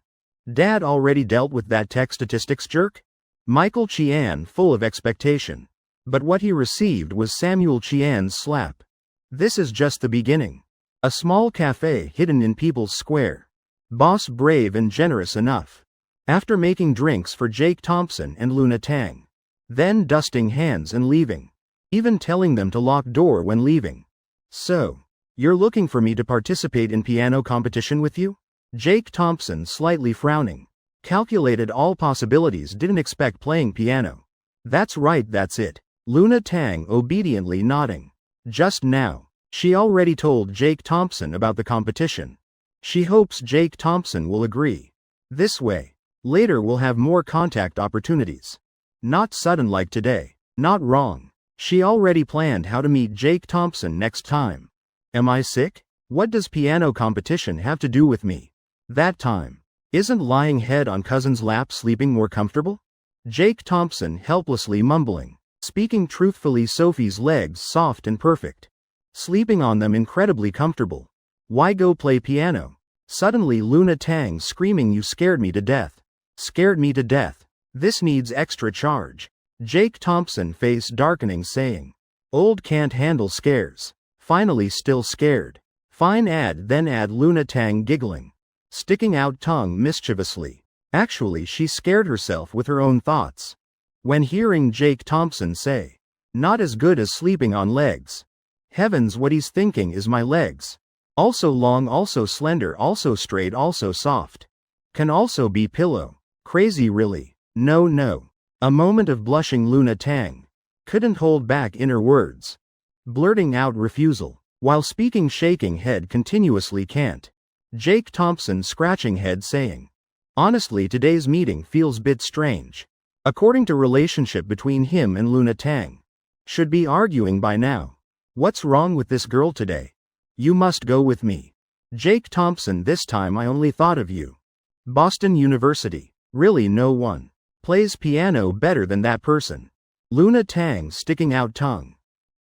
Dad already dealt with that tech statistics jerk? Michael Chian full of expectation. But what he received was Samuel Chian's slap. This is just the beginning. A small cafe hidden in People's Square. Boss brave and generous enough. After making drinks for Jake Thompson and Luna Tang. Then dusting hands and leaving. Even telling them to lock door when leaving. So, you're looking for me to participate in piano competition with you? Jake Thompson slightly frowning. Calculated all possibilities, didn't expect playing piano. That's right, that's it. Luna Tang obediently nodding. Just now, she already told Jake Thompson about the competition. She hopes Jake Thompson will agree. This way, later we'll have more contact opportunities. Not sudden like today. Not wrong. She already planned how to meet Jake Thompson next time. Am I sick? What does piano competition have to do with me? That time. Isn't lying head on cousin's lap sleeping more comfortable? Jake Thompson helplessly mumbling. Speaking truthfully, Sophie's legs soft and perfect. Sleeping on them incredibly comfortable. Why go play piano? Suddenly Luna Tang screaming, you scared me to death. Scared me to death. This needs extra charge. Jake Thompson face darkening saying. Old can't handle scares. Finally still scared. Fine add then add Luna Tang giggling. Sticking out tongue mischievously. Actually she scared herself with her own thoughts. When hearing Jake Thompson say, "Not as good as sleeping on legs." Heavens, what he's thinking is my legs. Also long, also slender, also straight, also soft. Can also be pillow. Crazy really. No, no. A moment of blushing Luna Tang. Couldn't hold back inner words. Blurting out refusal. While speaking, shaking head continuously can't. Jake Thompson scratching head saying, "Honestly, today's meeting feels bit strange." According to relationship between him and Luna Tang. Should be arguing by now. What's wrong with this girl today? You must go with me. Jake Thompson, this time I only thought of you. Boston University. Really no one plays piano better than that person. Luna Tang sticking out tongue.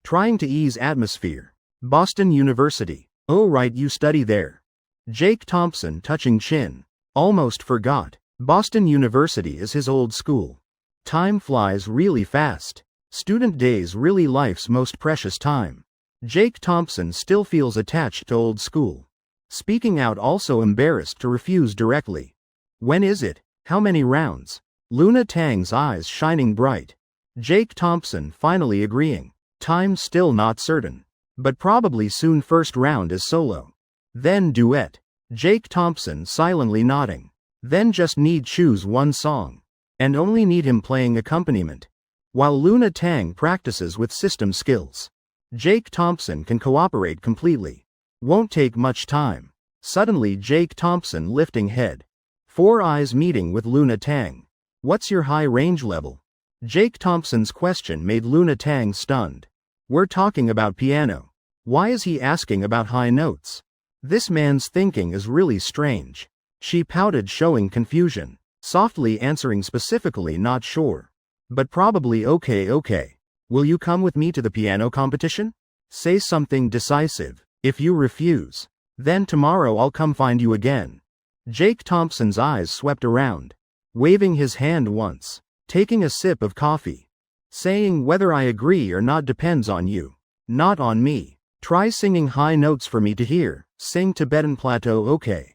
Trying to ease atmosphere. Boston University. Oh right, you study there. Jake Thompson touching chin. Almost forgot. Boston University is his old school. Time flies really fast. Student days really life's most precious time. Jake Thompson still feels attached to old school. Speaking out, also embarrassed to refuse directly. When is it? How many rounds? Luna Tang's eyes shining bright. Jake Thompson finally agreeing. Time still not certain. But probably soon. First round is solo. Then duet. Jake Thompson silently nodding. Then just need choose one song. And only need him playing accompaniment. While Luna Tang practices with system skills. Jake Thompson can cooperate completely. Won't take much time. Suddenly Jake Thompson lifting head. Four eyes meeting with Luna Tang. What's your high range level? Jake Thompson's question made Luna Tang stunned. We're talking about piano. Why is he asking about high notes? This man's thinking is really strange. She pouted, showing confusion. Softly answering, specifically not sure. But probably okay. Will you come with me to the piano competition? Say something decisive. If you refuse, then tomorrow I'll come find you again. Jake Thompson's eyes swept around. Waving his hand once. Taking a sip of coffee. Saying whether I agree or not depends on you. Not on me. Try singing high notes for me to hear. Sing Tibetan plateau, okay.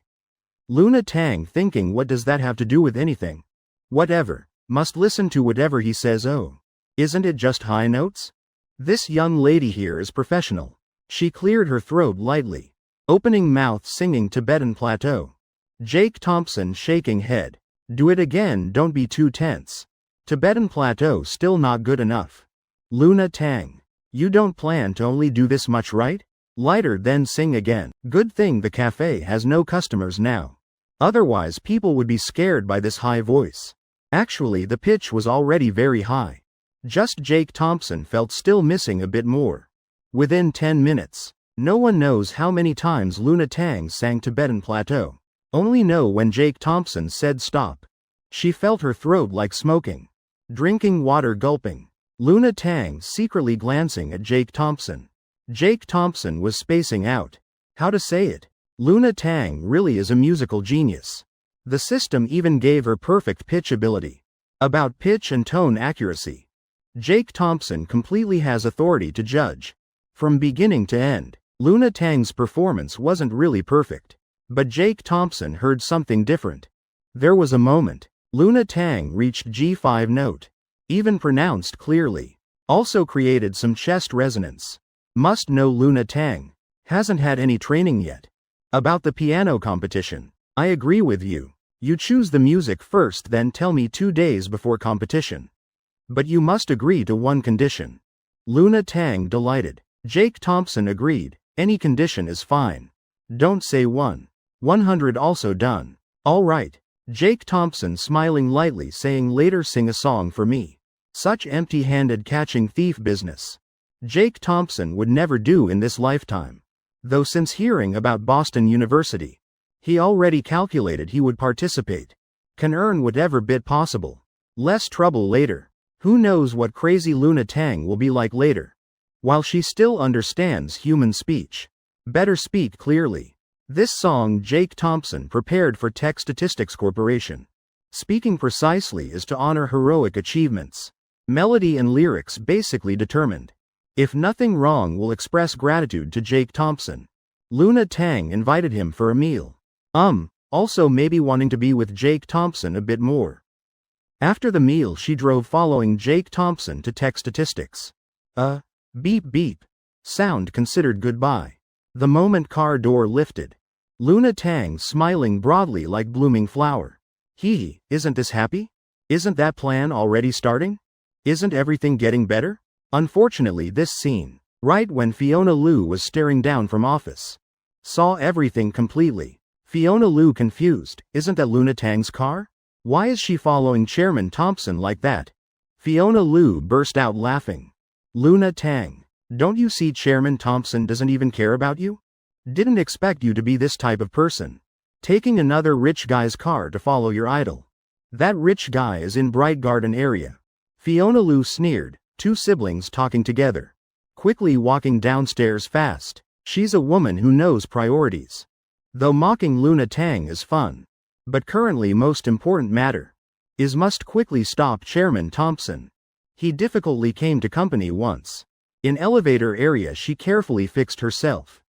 Luna Tang thinking, what does that have to do with anything? Whatever. Must listen to whatever he says. Oh. Isn't it just high notes? This young lady here is professional. She cleared her throat lightly. Opening mouth, singing Tibetan plateau. Jake Thompson shaking head. Do it again, don't be too tense. Tibetan plateau still not good enough. Luna Tang. You don't plan to only do this much, right? Lighter, then sing again. Good thing the cafe has no customers now. Otherwise people would be scared by this high voice. Actually the pitch was already very high. Just Jake Thompson felt still missing a bit more. Within 10 minutes. No one knows how many times Luna Tang sang Tibetan plateau. Only know when Jake Thompson said stop. She felt her throat like smoking. Drinking water, gulping. Luna Tang secretly glancing at Jake Thompson. Jake Thompson was spacing out. How to say it? Luna Tang really is a musical genius. The system even gave her perfect pitch ability. About pitch and tone accuracy. Jake Thompson completely has authority to judge. From beginning to end, Luna Tang's performance wasn't really perfect. But Jake Thompson heard something different. There was a moment. Luna Tang reached G5 note. Even pronounced clearly. Also created some chest resonance. Must know Luna Tang. Hasn't had any training yet. About the piano competition. I agree with you. You choose the music first, then tell me 2 days before competition. But you must agree to one condition. Luna Tang delighted. Jake Thompson agreed. Any condition is fine. Don't say 100 also done. All right. Jake Thompson smiling lightly, saying later sing a song for me. Such empty-handed catching thief business. Jake Thompson would never do in this lifetime. Though since hearing about Boston University, he already calculated he would participate. Can earn whatever bit possible. Less trouble later. Who knows what crazy Luna Tang will be like later. While she still understands human speech. Better speak clearly. This song Jake Thompson prepared for Tech Statistics Corporation. Speaking precisely is to honor heroic achievements. Melody and lyrics basically determined. If nothing wrong, will express gratitude to Jake Thompson. Luna Tang invited him for a meal. Also maybe wanting to be with Jake Thompson a bit more. After the meal she drove following Jake Thompson to tech statistics. Beep beep. Sound considered goodbye. The moment car door lifted. Luna Tang smiling broadly like blooming flower. Hee, isn't this happy? Isn't that plan already starting? Isn't everything getting better? Unfortunately this scene, right when Fiona Liu was staring down from office, saw everything completely. Fiona Liu confused, isn't that Luna Tang's car? Why is she following Chairman Thompson like that? Fiona Liu burst out laughing. Luna Tang, don't you see Chairman Thompson doesn't even care about you? Didn't expect you to be this type of person. Taking another rich guy's car to follow your idol. That rich guy is in Bright Garden area. Fiona Liu sneered, two siblings talking together. Quickly walking downstairs fast. She's a woman who knows priorities. Though mocking Luna Tang is fun. But currently most important matter is must quickly stop Chairman Thompson. He difficultly came to company once. In elevator area she carefully fixed herself.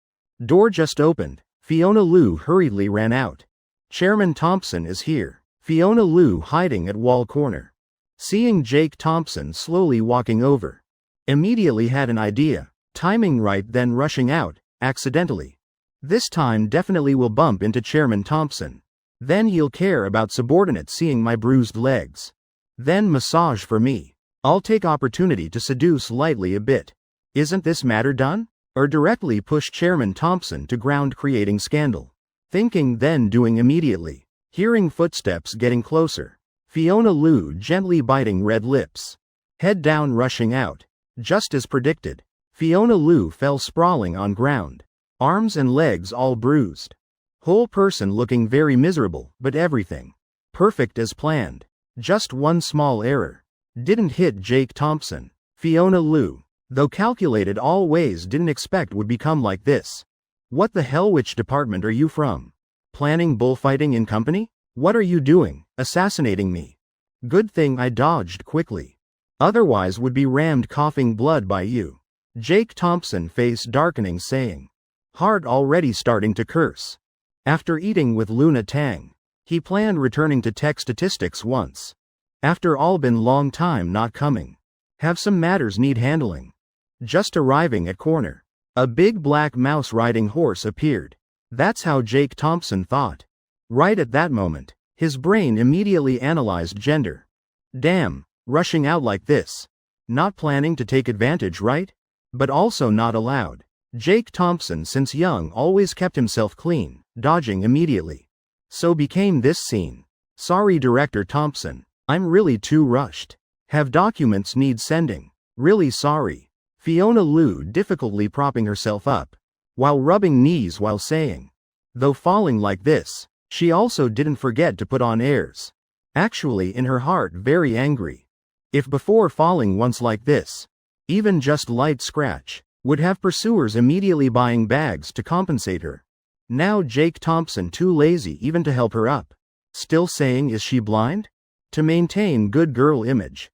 Door just opened. Fiona Liu hurriedly ran out. Chairman Thompson is here. Fiona Liu hiding at wall corner. Seeing Jake Thompson slowly walking over. Immediately had an idea. Timing right then rushing out, accidentally. This time definitely will bump into Chairman Thompson. Then he'll care about subordinates seeing my bruised legs. Then massage for me. I'll take opportunity to seduce lightly a bit. Isn't this matter done? Or directly push Chairman Thompson to ground creating scandal. Thinking then doing immediately. Hearing footsteps getting closer. Fiona Liu gently biting red lips. Head down rushing out. Just as predicted. Fiona Liu fell sprawling on ground. Arms and legs all bruised. Whole person looking very miserable, but everything perfect as planned. Just one small error. Didn't hit Jake Thompson. Fiona Liu, though calculated all ways, didn't expect would become like this. What the hell, which department are you from? Planning bullfighting in company? What are you doing, assassinating me? Good thing I dodged quickly. Otherwise would be rammed coughing blood by you. Jake Thompson face darkening saying. Heart already starting to curse. After eating with Luna Tang, he planned returning to tech statistics once. After all been long time not coming. Have some matters need handling. Just arriving at corner. A big black mouse riding horse appeared. That's how Jake Thompson thought. Right at that moment, his brain immediately analyzed gender. Damn, rushing out like this. Not planning to take advantage, right? But also not allowed. Jake Thompson since young always kept himself clean, dodging immediately. So became this scene. Sorry Director Thompson, I'm really too rushed. Have documents need sending. Really sorry. Fiona Liu difficultly propping herself up, while rubbing knees while saying. Though falling like this, she also didn't forget to put on airs. Actually in her heart very angry. If before falling once like this, even just light scratch, would have pursuers immediately buying bags to compensate her. Now Jake Thompson too lazy even to help her up. Still saying is she blind? To maintain good girl image.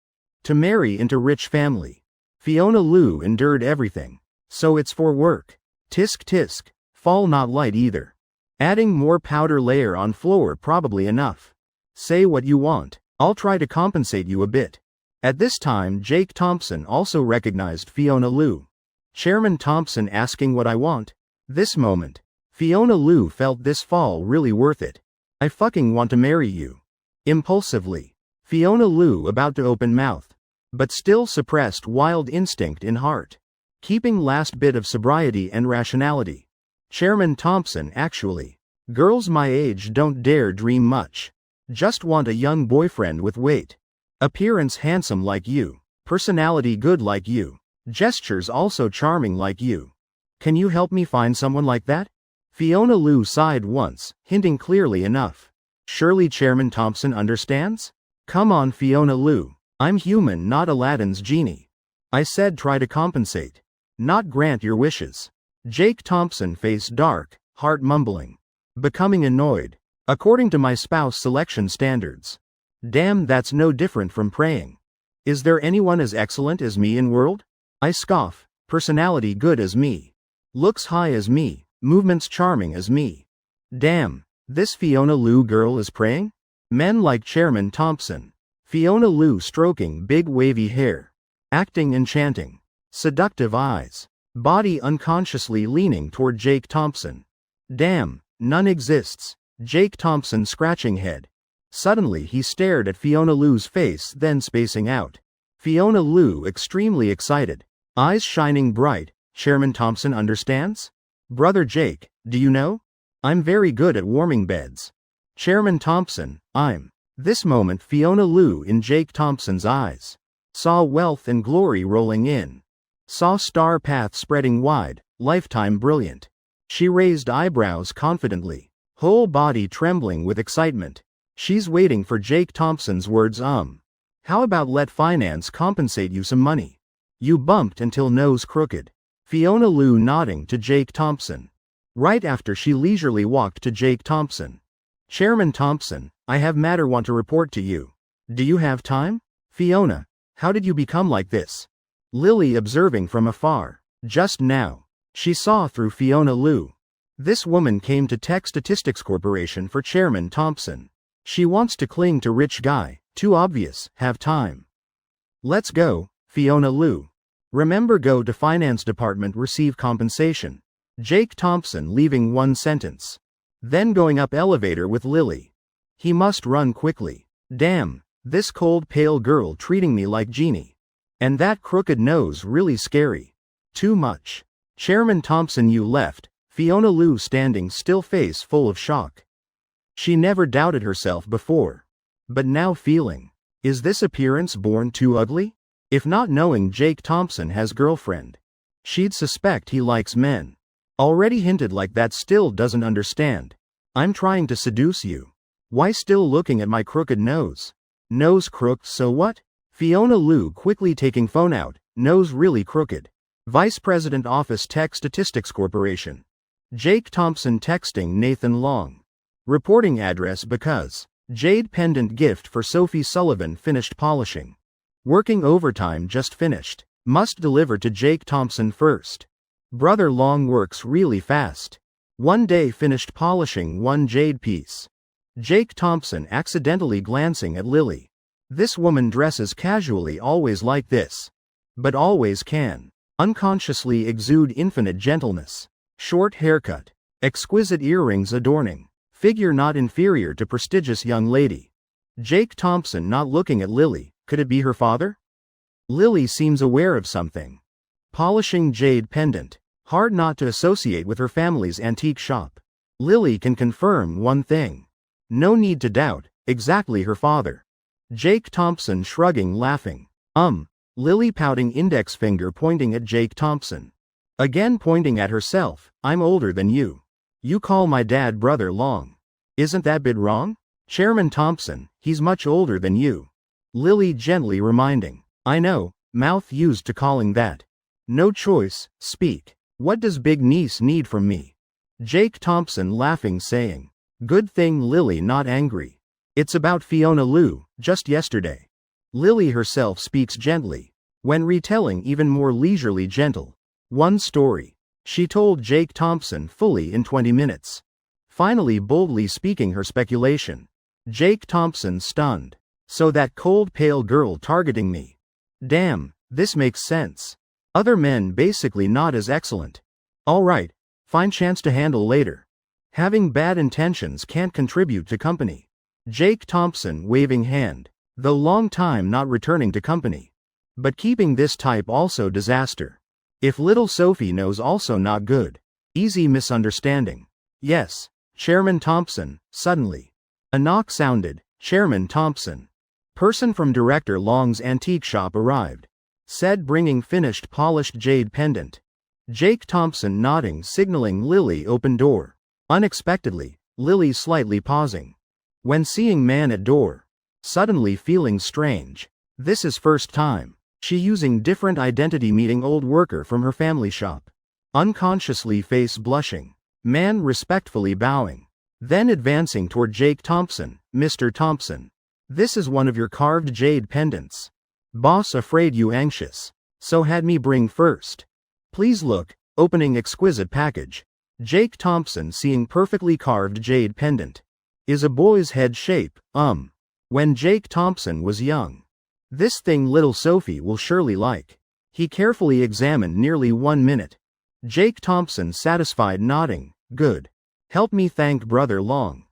To marry into rich family. Fiona Liu endured everything. So it's for work. Tisk tisk. Fall not light either. Adding more powder layer on floor probably enough. Say what you want. I'll try to compensate you a bit. At this time Jake Thompson also recognized Fiona Liu. Chairman Thompson asking what I want. This moment. Fiona Liu felt this fall really worth it. I fucking want to marry you. Impulsively. Fiona Liu about to open mouth. But still suppressed wild instinct in heart. Keeping last bit of sobriety and rationality. Chairman Thompson actually. Girls my age don't dare dream much. Just want a young boyfriend with weight. Appearance handsome like you. Personality good like you. Gestures also charming like you. Can you help me find someone like that? Fiona Liu sighed once, hinting clearly enough. Surely Chairman Thompson understands? Come on Fiona Liu. I'm human, not Aladdin's genie. I said try to compensate. Not grant your wishes. Jake Thompson face dark, heart mumbling. Becoming annoyed. According to my spouse selection standards. Damn, that's no different from praying. Is there anyone as excellent as me in world? I scoff. Personality good as me. Looks high as me. Movements charming as me. Damn, this Fiona Liu girl is praying? Men like Chairman Thompson. Fiona Liu stroking big wavy hair. Acting enchanting. Seductive eyes. Body unconsciously leaning toward Jake Thompson. Damn, none exists. Jake Thompson scratching head. Suddenly he stared at Fiona Liu's face, then spacing out. Fiona Liu extremely excited. Eyes shining bright. Chairman Thompson understands? Brother Jake, do you know? I'm very good at warming beds. Chairman Thompson, I'm. This moment Fiona Liu in Jake Thompson's eyes. Saw wealth and glory rolling in. Saw star path spreading wide, lifetime brilliant. She raised eyebrows confidently. Whole body trembling with excitement. She's waiting for Jake Thompson's words. How about let finance compensate you some money? You bumped until nose crooked. Fiona Liu nodding to Jake Thompson. Right after she leisurely walked to Jake Thompson. Chairman Thompson, I have matter want to report to you. Do you have time? Fiona, how did you become like this? Lily observing from afar. Just now. She saw through Fiona Liu. This woman came to Tech Statistics Corporation for Chairman Thompson. She wants to cling to rich guy, too obvious, have time. Let's go, Fiona Liu. Remember go to finance department receive compensation. Jake Thompson leaving one sentence. Then going up elevator with Lily. He must run quickly. Damn, this cold pale girl treating me like genie. And that crooked nose really scary. Too much. Chairman Thompson you left, Fiona Liu standing still face full of shock. She never doubted herself before. But now feeling. Is this appearance born too ugly? If not knowing Jake Thompson has girlfriend. She'd suspect he likes men. Already hinted like that still doesn't understand. I'm trying to seduce you. Why still looking at my crooked nose? Nose crooked so what? Fiona Liu quickly taking phone out, nose really crooked. Vice President Office Tech Statistics Corporation. Jake Thompson texting Nathan Long. Reporting address because. Jade pendant gift for Sophie Sullivan finished polishing. Working overtime just finished. Must deliver to Jake Thompson first. Brother Long works really fast. One day finished polishing one jade piece. Jake Thompson accidentally glancing at Lily. This woman dresses casually always like this. But always can. Unconsciously exude infinite gentleness. Short haircut. Exquisite earrings adorning. Figure not inferior to prestigious young lady. Jake Thompson not looking at Lily, could it be her father? Lily seems aware of something. Polishing jade pendant. Hard not to associate with her family's antique shop. Lily can confirm one thing. No need to doubt, exactly her father. Jake Thompson shrugging laughing. Lily pouting index finger pointing at Jake Thompson. Again pointing at herself, I'm older than you. You call my dad Brother Long. Isn't that bit wrong? Chairman Thompson, he's much older than you. Lily gently reminding. I know, mouth used to calling that. No choice, speak. What does big niece need from me? Jake Thompson laughing saying. Good thing Lily not angry. It's about Fiona Liu, just yesterday. Lily herself speaks gently. When retelling even more leisurely gentle. One story. She told Jake Thompson fully in 20 minutes. Finally boldly speaking her speculation. Jake Thompson stunned. So that cold pale girl targeting me. Damn, this makes sense. Other men basically not as excellent. Alright, fine chance to handle later. Having bad intentions can't contribute to company. Jake Thompson waving hand. Though long time not returning to company. But keeping this type also disaster. If little Sophie knows also not good. Easy misunderstanding. Yes, Chairman Thompson, suddenly. A knock sounded, Chairman Thompson. Person from Director Long's antique shop arrived. Said bringing finished polished jade pendant. Jake Thompson nodding signaling Lily open door. Unexpectedly, Lily slightly pausing. When seeing man at door. Suddenly feeling strange. This is first time. She using different identity meeting old worker from her family shop. Unconsciously face blushing. Man respectfully bowing. Then advancing toward Jake Thompson. Mr. Thompson. This is one of your carved jade pendants. Boss afraid you anxious. So had me bring first. Please look, opening exquisite package. Jake Thompson seeing perfectly carved jade pendant. Is a boy's head shape, When Jake Thompson was young. This thing little Sophie will surely like. He carefully examined nearly 1 minute. Jake Thompson satisfied nodding, good. Help me thank Brother Long.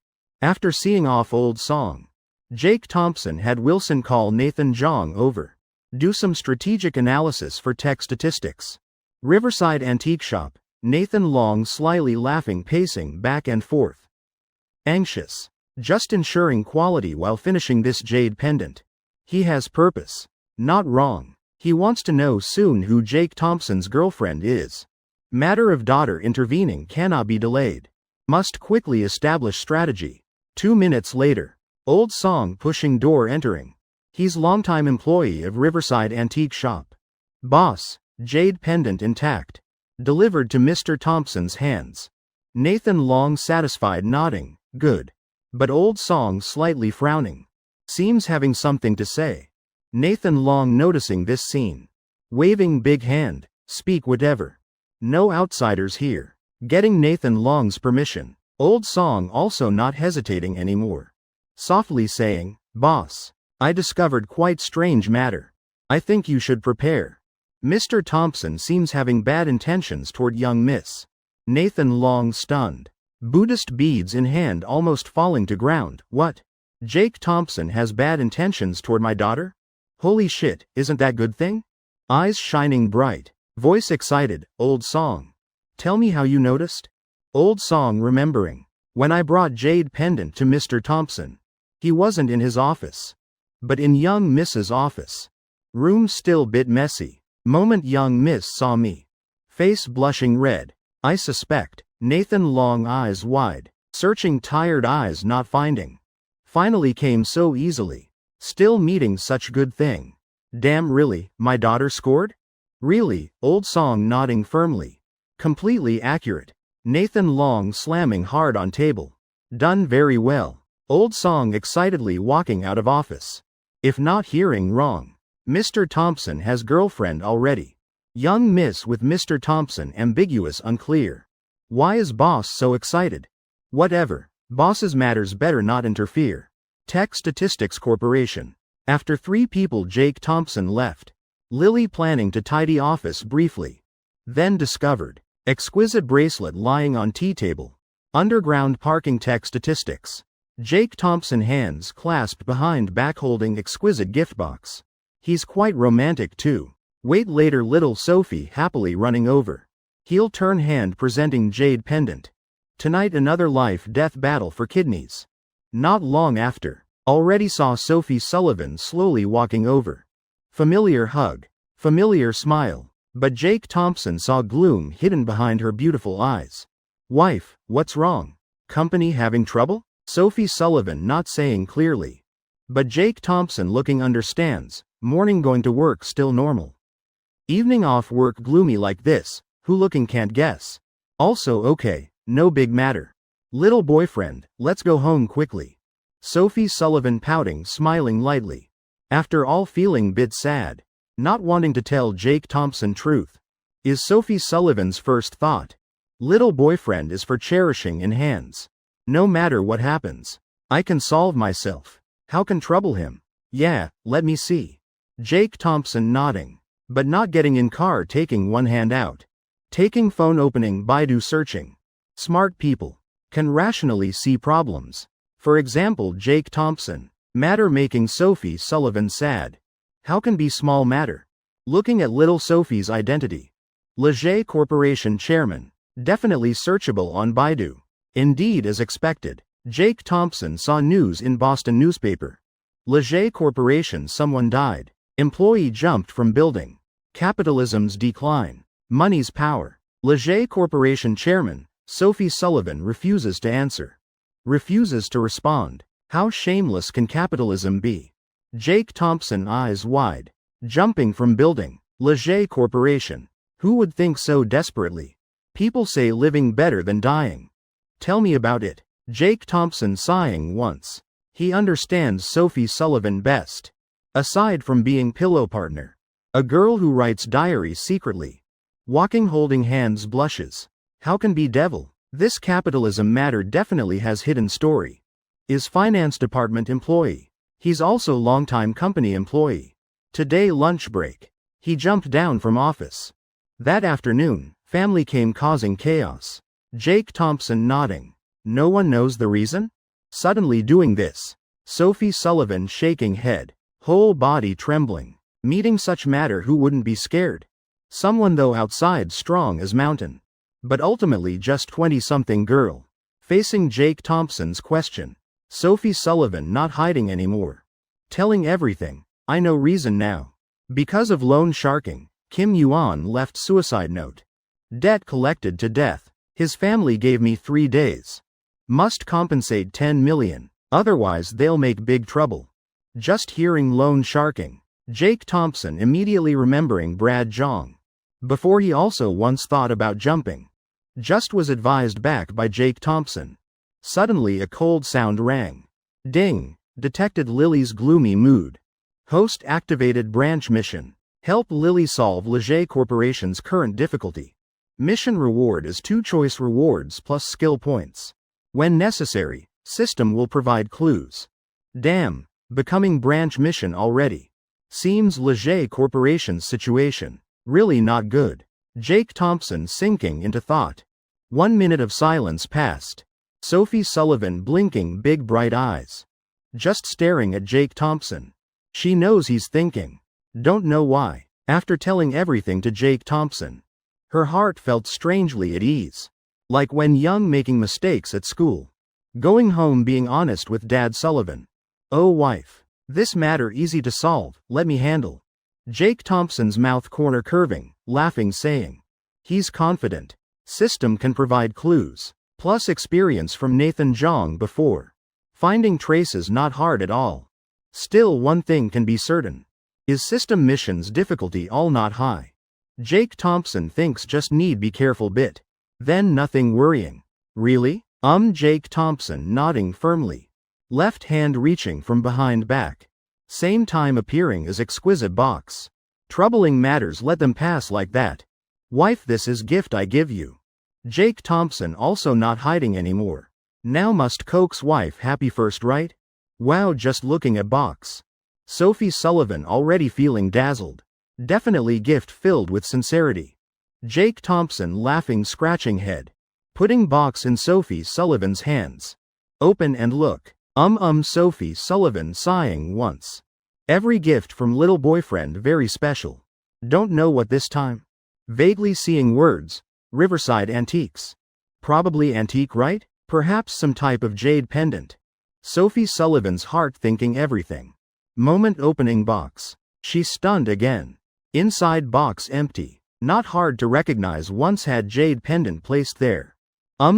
After seeing off old song. Jake Thompson had Wilson call Nathan Jong over. Do some strategic analysis for tech statistics. Riverside Antique Shop, Nathan Long slyly laughing pacing back and forth. Anxious. Just ensuring quality while finishing this jade pendant. He has purpose. Not wrong. He wants to know soon who Jake Thompson's girlfriend is. Matter of daughter intervening cannot be delayed. Must quickly establish strategy. 2 minutes later. Old song pushing door entering. He's longtime employee of Riverside Antique Shop. Boss, jade pendant intact. Delivered to Mr. Thompson's hands. Nathan Long satisfied nodding, good. But old song slightly frowning. Seems having something to say. Nathan Long noticing this scene. Waving big hand, speak whatever. No outsiders here. Getting Nathan Long's permission. Old song also not hesitating anymore. Softly saying, boss, I discovered quite strange matter. I think you should prepare. Mr. Thompson seems having bad intentions toward young miss. Nathan Long stunned. Buddhist beads in hand almost falling to ground. What? Jake Thompson has bad intentions toward my daughter? Holy shit, isn't that good thing? Eyes shining bright. Voice excited, old song. Tell me how you noticed? Old song remembering. When I brought jade pendant to Mr. Thompson. He wasn't in his office. But in young Miss's office. Room still bit messy. Moment young Miss saw me. Face blushing red. I suspect. Nathan Long eyes wide. Searching tired eyes not finding. Finally came so easily. Still meeting such good thing. Damn really, my daughter scored? Really, old song nodding firmly. Completely accurate. Nathan Long slamming hard on table. Done very well. Old song excitedly walking out of office. If not hearing wrong. Mr. Thompson has girlfriend already. Young miss with Mr. Thompson ambiguous unclear. Why is boss so excited? Whatever. Boss's matters better not interfere. Tech Statistics Corporation. After 3 people Jake Thompson left. Lily planning to tidy office briefly. Then discovered. Exquisite bracelet lying on tea table. Underground parking tech statistics. Jake Thompson hands clasped behind back holding exquisite gift box. He's quite romantic too. Wait later little Sophie happily running over. Heel turn hand presenting jade pendant. Tonight another life-death battle for kidneys. Not long after. Already saw Sophie Sullivan slowly walking over. Familiar hug. Familiar smile. But Jake Thompson saw gloom hidden behind her beautiful eyes. Wife, what's wrong? Company having trouble? Sophie Sullivan not saying clearly. But Jake Thompson looking understands. Morning going to work still normal. Evening off work gloomy like this. Who looking can't guess. Also okay, no big matter. Little boyfriend, let's go home quickly. Sophie Sullivan pouting smiling lightly. After all feeling bit sad. Not wanting to tell Jake Thompson truth. Is Sophie Sullivan's first thought. Little boyfriend is for cherishing in hands. No matter what happens. I can solve myself. How can trouble him? Yeah, let me see. Jake Thompson nodding. But not getting in car taking one hand out. Taking phone opening Baidu searching. Smart people. Can rationally see problems. For example Jake Thompson. Matter making Sophie Sullivan sad. How can be small matter? Looking at little Sophie's identity. Leger Corporation Chairman. Definitely searchable on Baidu. Indeed as expected. Jake Thompson saw news in Boston newspaper. Leger Corporation someone died. Employee jumped from building. Capitalism's decline. Money's power. Leger Corporation Chairman, Sophie Sullivan refuses to answer. Refuses to respond. How shameless can capitalism be? Jake Thompson eyes wide. Jumping from building. Leger Corporation. Who would think so desperately? People say living better than dying. Tell me about it. Jake Thompson sighing once. He understands Sophie Sullivan best. Aside from being pillow partner. A girl who writes diaries secretly. Walking holding hands blushes. How can be devil? This capitalism matter definitely has hidden story. Is finance department employee. He's also longtime company employee. Today lunch break. He jumped down from office. That afternoon, family came causing chaos. Jake Thompson nodding. No one knows the reason? Suddenly doing this. Sophie Sullivan shaking head. Whole body trembling. Meeting such matter who wouldn't be scared? Someone though outside strong as mountain. But ultimately just 20-something girl. Facing Jake Thompson's question. Sophie Sullivan not hiding anymore. Telling everything. I know reason now. Because of loan sharking, Kim Yuan left suicide note. Debt collected to death. His family gave me 3 days. Must compensate 10 million, otherwise they'll make big trouble. Just hearing loan sharking. Jake Thompson immediately remembering Brad Zhang. Before he also once thought about jumping. Just was advised back by Jake Thompson. Suddenly a cold sound rang. Ding, detected Lily's gloomy mood. Host activated branch mission. Help Lily solve Leger Corporation's current difficulty. Mission reward is 2 choice rewards plus skill points. When necessary, system will provide clues. Damn, becoming branch mission already. Seems Leger Corporation's situation really not good. Jake Thompson sinking into thought. 1 minute of silence passed. Sophie Sullivan blinking big bright eyes. Just staring at Jake Thompson. She knows he's thinking. Don't know why. After telling everything to Jake Thompson, her heart felt strangely at ease. Like when young making mistakes at school. Going home being honest with Dad Sullivan. Oh wife. This matter easy to solve, let me handle. Jake Thompson's mouth corner curving, laughing saying. He's confident. System can provide clues. Plus experience from Nathan Zhang before. Finding traces not hard at all. Still one thing can be certain. Is system mission's difficulty all not high? Jake Thompson thinks just need be careful bit. Then nothing worrying. Really? Jake Thompson nodding firmly. Left hand reaching from behind back. Same time appearing as exquisite box. Troubling matters let them pass like that. Wife this is gift I give you. Jake Thompson also not hiding anymore. Now must coax wife happy first right? Wow just looking at box. Sophie Sullivan already feeling dazzled. Definitely gift filled with sincerity. Jake Thompson laughing scratching head. Putting box in Sophie Sullivan's hands. Open and look. Sophie Sullivan sighing once. Every gift from little boyfriend very special. Don't know what this time. Vaguely seeing words. Riverside Antiques. Probably antique right? Perhaps some type of jade pendant. Sophie Sullivan's heart thinking everything. Moment opening box. She's stunned again. Inside box empty. Not hard to recognize once had jade pendant placed there.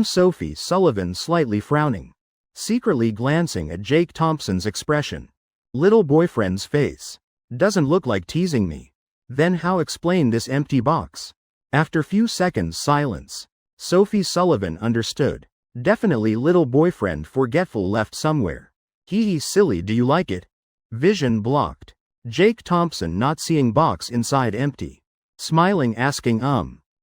Sophie Sullivan slightly frowning. Secretly glancing at Jake Thompson's expression. Little boyfriend's face. Doesn't look like teasing me. Then how explain this empty box? After few seconds silence. Sophie Sullivan understood. Definitely little boyfriend forgetful left somewhere. Hee silly do you like it? Vision blocked. Jake Thompson not seeing box inside empty. Smiling asking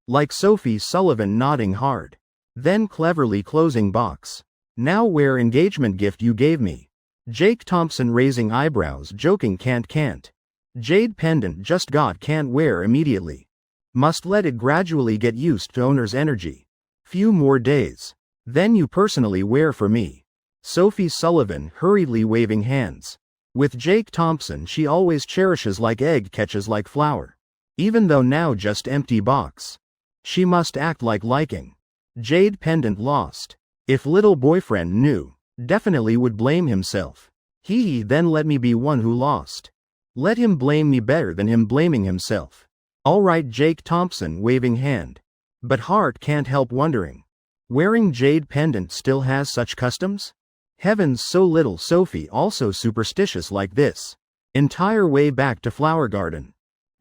like Sophie Sullivan nodding hard. Then cleverly closing box. Now where engagement gift you gave me? Jake Thompson raising eyebrows joking can't. Jade pendant just got can't wear immediately. Must let it gradually get used to owner's energy. Few more days. Then you personally wear for me. Sophie Sullivan hurriedly waving hands. With Jake Thompson she always cherishes like egg catches like flower. Even though now just empty box. She must act like liking. Jade pendant lost. If little boyfriend knew, definitely would blame himself. He then let me be one who lost. Let him blame me better than him blaming himself. Alright Jake Thompson waving hand. But heart can't help wondering. Wearing jade pendant still has such customs? Heavens so little Sophie also superstitious like this. Entire way back to Flower Garden.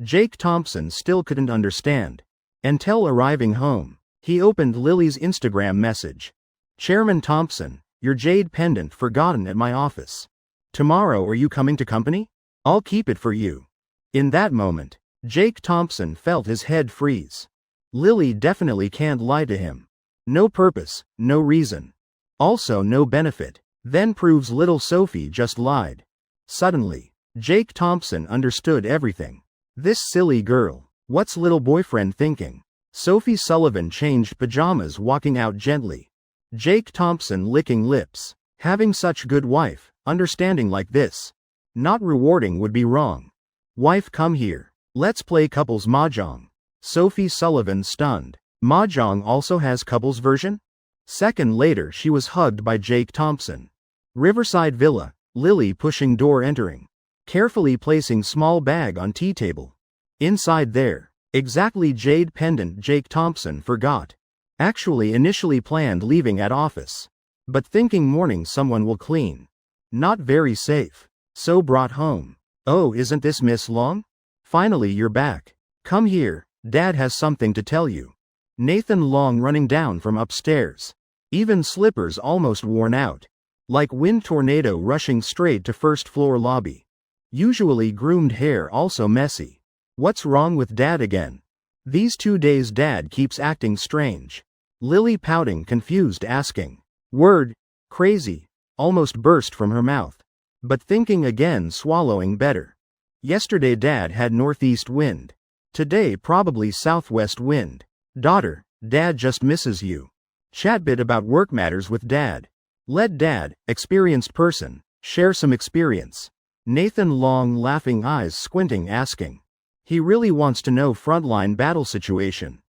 Jake Thompson still couldn't understand. Until arriving home, he opened Lily's Instagram message. Chairman Thompson, your jade pendant forgotten at my office. Tomorrow are you coming to company? I'll keep it for you. In that moment, Jake Thompson felt his head freeze. Lily definitely can't lie to him. No purpose, no reason. Also no benefit. Then proves little Sophie just lied. Suddenly, Jake Thompson understood everything. This silly girl. What's little boyfriend thinking? Sophie Sullivan changed pajamas, walking out gently. Jake Thompson licking lips. Having such good wife, understanding like this. Not rewarding would be wrong. Wife, come here. Let's play couples mahjong. Sophie Sullivan stunned. Mahjong also has couples version? Second later she was hugged by Jake Thompson. Riverside Villa, Lily pushing door entering. Carefully placing small bag on tea table. Inside there, exactly jade pendant Jake Thompson forgot. Actually initially planned leaving at office. But thinking morning someone will clean. Not very safe. So brought home. Oh, isn't this Miss Long? Finally you're back. Come here, Dad has something to tell you. Nathan Long running down from upstairs. Even slippers almost worn out. Like wind tornado rushing straight to first floor lobby. Usually groomed hair also messy. What's wrong with Dad again? These 2 days Dad keeps acting strange. Lily pouting, confused, asking. Word, crazy, almost burst from her mouth. But thinking again, swallowing better. Yesterday Dad had northeast wind. Today probably southwest wind. Daughter, Dad just misses you. Chat bit about work matters with Dad. Let Dad, experienced person, share some experience. Nathan Long laughing, eyes squinting, asking. He really wants to know frontline battle situation.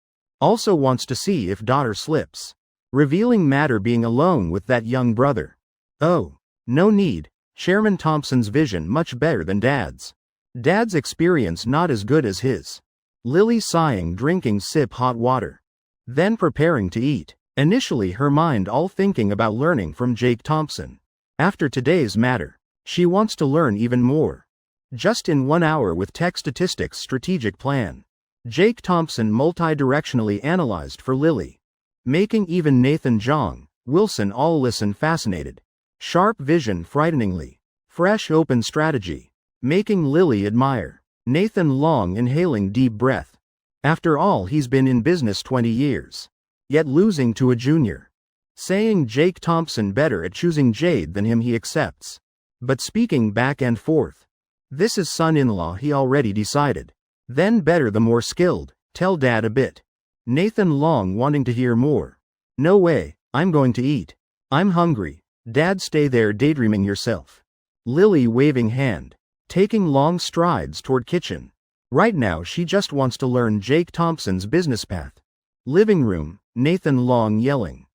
Also wants to see if daughter slips. Revealing matter being alone with that young brother. Oh, no need. Chairman Thompson's vision much better than Dad's. Dad's experience not as good as his. Lily sighing, drinking sip hot water. Then preparing to eat. Initially her mind all thinking about learning from Jake Thompson. After today's matter, she wants to learn even more. Just in 1 hour with tech statistics strategic plan. Jake Thompson multi-directionally analyzed for Lily. Making even Nathan Jong, Wilson all listen fascinated. Sharp vision frighteningly. Fresh open strategy. Making Lily admire. Nathan Long inhaling deep breath. After all he's been in business 20 years. Yet losing to a junior. Saying Jake Thompson better at choosing Jade than him he accepts. But speaking back and forth. This is son-in-law he already decided. Then better the more skilled, tell Dad a bit. Nathan Long wanting to hear more. No way, I'm going to eat. I'm hungry. Dad stay there daydreaming yourself. Lily waving hand. Taking long strides toward kitchen. Right now she just wants to learn Jake Thompson's business path. Living room, Nathan Long yelling.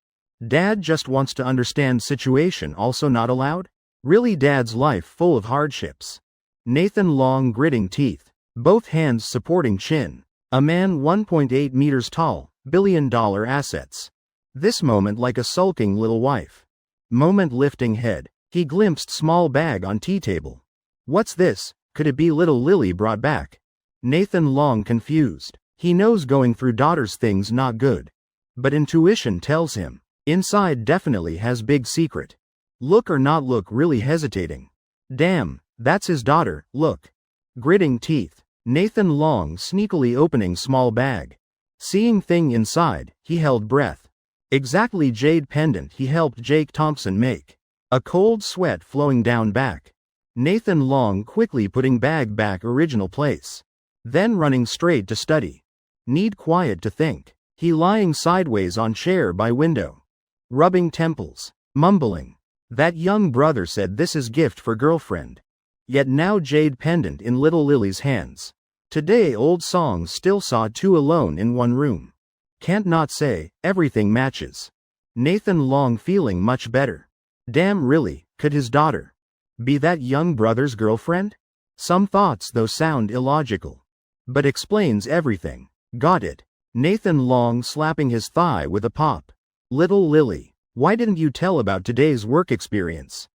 Dad just wants to understand situation also not allowed? Really Dad's life full of hardships. Nathan Long gritting teeth. Both hands supporting chin. A man 1.8 meters tall, billion-dollar assets. This moment like a sulking little wife. Moment lifting head. He glimpsed small bag on tea table. What's this? Could it be little Lily brought back? Nathan Long confused. He knows going through daughter's things not good. But intuition tells him. Inside definitely has big secret. Look or not look, really hesitating. Damn, that's his daughter, look. Gritting teeth. Nathan Long sneakily opening small bag. Seeing thing inside, he held breath. Exactly jade pendant he helped Jake Thompson make. A cold sweat flowing down back. Nathan Long quickly putting bag back original place. Then running straight to study. Need quiet to think. He lying sideways on chair by window. Rubbing temples. Mumbling. That young brother said this is gift for girlfriend. Yet now jade pendant in little Lily's hands. Today old songs still saw two alone in one room. Can't not say, everything matches. Nathan Long feeling much better. Damn really, could his daughter be that young brother's girlfriend? Some thoughts though sound illogical. But explains everything. Got it. Nathan Long slapping his thigh with a pop. Little Lily, why didn't you tell about today's work experience?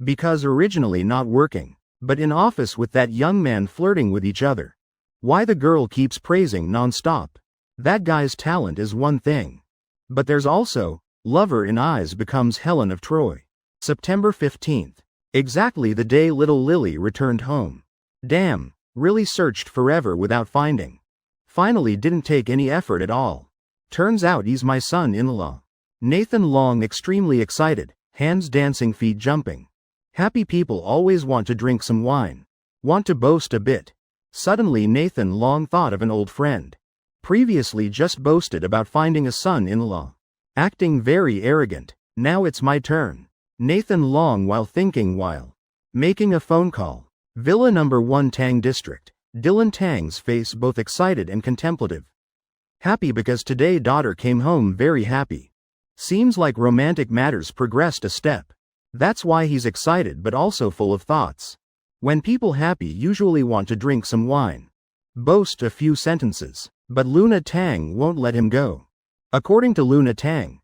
Because originally not working, but in office with that young man flirting with each other. Why the girl keeps praising non-stop. That guy's talent is one thing. But there's also, lover in eyes becomes Helen of Troy. September 15th. Exactly the day little Lily returned home. Damn, really searched forever without finding. Finally didn't take any effort at all. Turns out he's my son-in-law. Nathan Long extremely excited, hands dancing, feet jumping. Happy people always want to drink some wine. Want to boast a bit. Suddenly Nathan Long thought of an old friend. Previously just boasted about finding a son-in-law. Acting very arrogant. Now it's my turn. Nathan Long while making a phone call. Villa number 1 Tang District. Dylan Tang's face both excited and contemplative. Happy because today daughter came home very happy. Seems like romantic matters progressed a step. That's why he's excited but also full of thoughts. When people happy usually want to drink some wine. Boast a few sentences. But Luna Tang won't let him go. According to Luna Tang.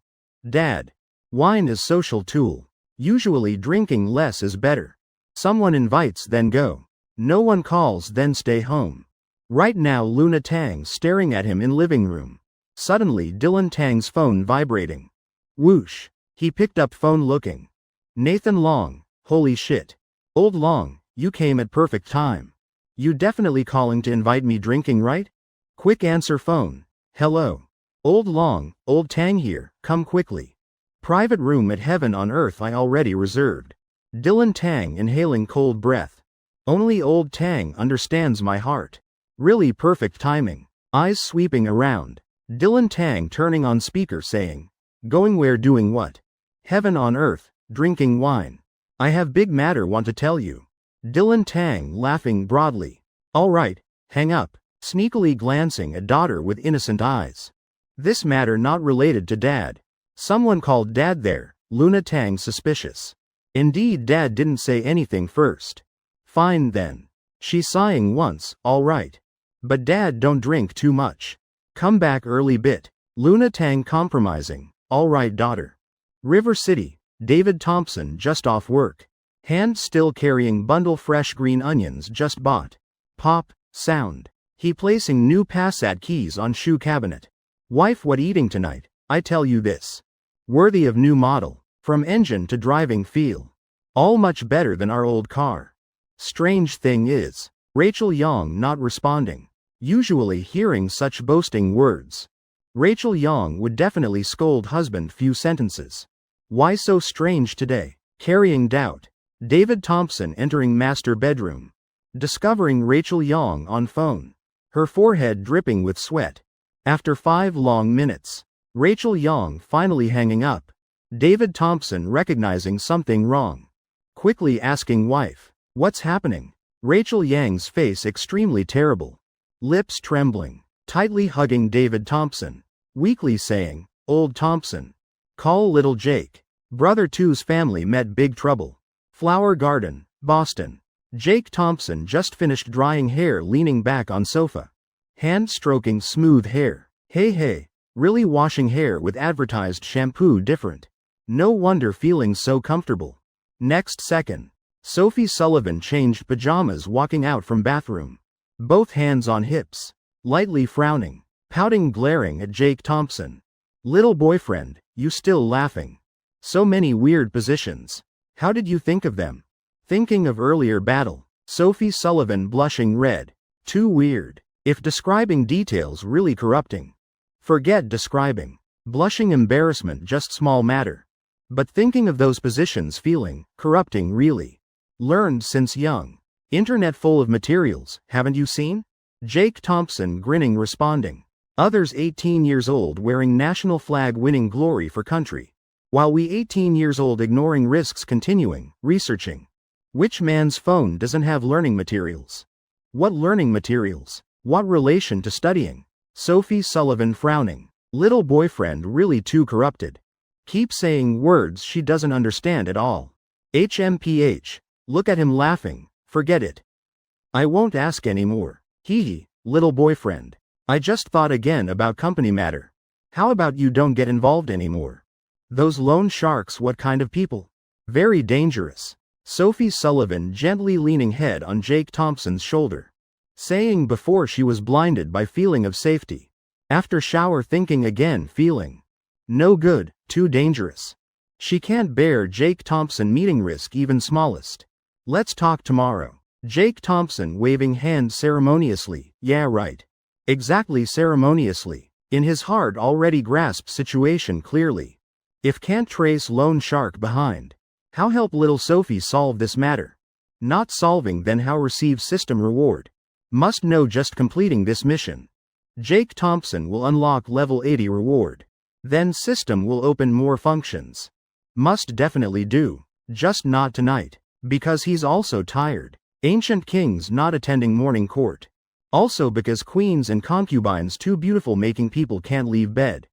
Dad. Wine is social tool. Usually drinking less is better. Someone invites then go. No one calls then stay home. Right now Luna Tang staring at him in living room. Suddenly Dylan Tang's phone vibrating. Whoosh. He picked up phone looking. Nathan Long. Holy shit. Old Long, you came at perfect time. You definitely calling to invite me drinking, right? Quick answer phone. Hello. Old Long, Old Tang here, come quickly. Private room at Heaven on Earth I already reserved. Dylan Tang inhaling cold breath. Only Old Tang understands my heart. Really perfect timing. Eyes sweeping around. Dylan Tang turning on speaker saying. Going where doing what? Heaven on Earth, drinking wine. I have big matter want to tell you. Dylan Tang laughing broadly. Alright, hang up. Sneakily glancing at daughter with innocent eyes. This matter not related to dad. Someone called dad there, Luna Tang suspicious. Indeed dad didn't say anything first. Fine then. She sighing once, alright. But dad don't drink too much. Come back early bit. Luna Tang compromising, alright daughter. River City, David Thompson just off work. Hand still carrying bundle fresh green onions just bought. Pop, sound. He placing new Passat keys on shoe cabinet. Wife what eating tonight, I tell you this. Worthy of new model. From engine to driving feel. All much better than our old car. Strange thing is, Rachel Yong not responding. Usually hearing such boasting words. Rachel Yong would definitely scold husband few sentences. Why so strange today? Carrying doubt. David Thompson entering master bedroom. Discovering Rachel Yong on phone. Her forehead dripping with sweat. After 5 long minutes. Rachel Yong finally hanging up. David Thompson recognizing something wrong. Quickly asking wife. What's happening? Rachel Yang's face extremely terrible. Lips trembling. Tightly hugging David Thompson. Weakly saying, Old Thompson. Call little Jake. Brother two's family met big trouble. Flower Garden, Boston. Jake Thompson just finished drying hair leaning back on sofa. Hand stroking smooth hair. Hey, really washing hair with advertised shampoo different. No wonder feeling so comfortable. Next second. Sophie Sullivan changed pajamas walking out from bathroom. Both hands on hips. Lightly frowning. Pouting glaring at Jake Thompson. Little boyfriend, you still laughing. So many weird positions. How did you think of them? Thinking of earlier battle. Sophie Sullivan blushing red. Too weird. If describing details really corrupting. Forget describing. Blushing embarrassment just small matter. But thinking of those positions feeling, corrupting really. Learned since young. Internet full of materials, haven't you seen? Jake Thompson grinning responding. Others 18 years old wearing national flag winning glory for country. While we 18 years old ignoring risks continuing, researching. Which man's phone doesn't have learning materials? What learning materials? What relation to studying? Sophie Sullivan frowning. Little boyfriend really too corrupted. Keep saying words she doesn't understand at all. HMPH. Look at him laughing. Forget it. I won't ask anymore. Hee, little boyfriend. I just thought again about company matter. How about you don't get involved anymore? Those loan sharks what kind of people? Very dangerous. Sophie Sullivan gently leaning head on Jake Thompson's shoulder. Saying before she was blinded by feeling of safety. After shower thinking again feeling. No good, too dangerous. She can't bear Jake Thompson meeting risk even smallest. Let's talk tomorrow. Jake Thompson waving hand ceremoniously. Yeah right. Exactly ceremoniously. In his heart already grasped situation clearly. If can't trace loan shark behind. How help little Sophie solve this matter? Not solving, then how receive system reward? Must know just completing this mission. Jake Thompson will unlock level 80 reward. Then system will open more functions. Must definitely do. Just not tonight. Because he's also tired. Ancient kings not attending morning court. Also because queens and concubines too beautiful making people can't leave bed.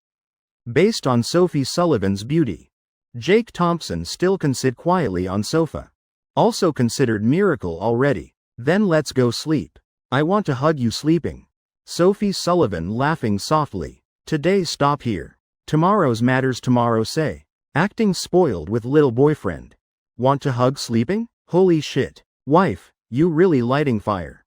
Based on Sophie Sullivan's beauty. Jake Thompson still can sit quietly on sofa. Also considered miracle already. Then let's go sleep. I want to hug you sleeping. Sophie Sullivan laughing softly. Today stop here. Tomorrow's matters tomorrow say. Acting spoiled with little boyfriend. Want to hug sleeping? Holy shit. Wife, you really lighting fire.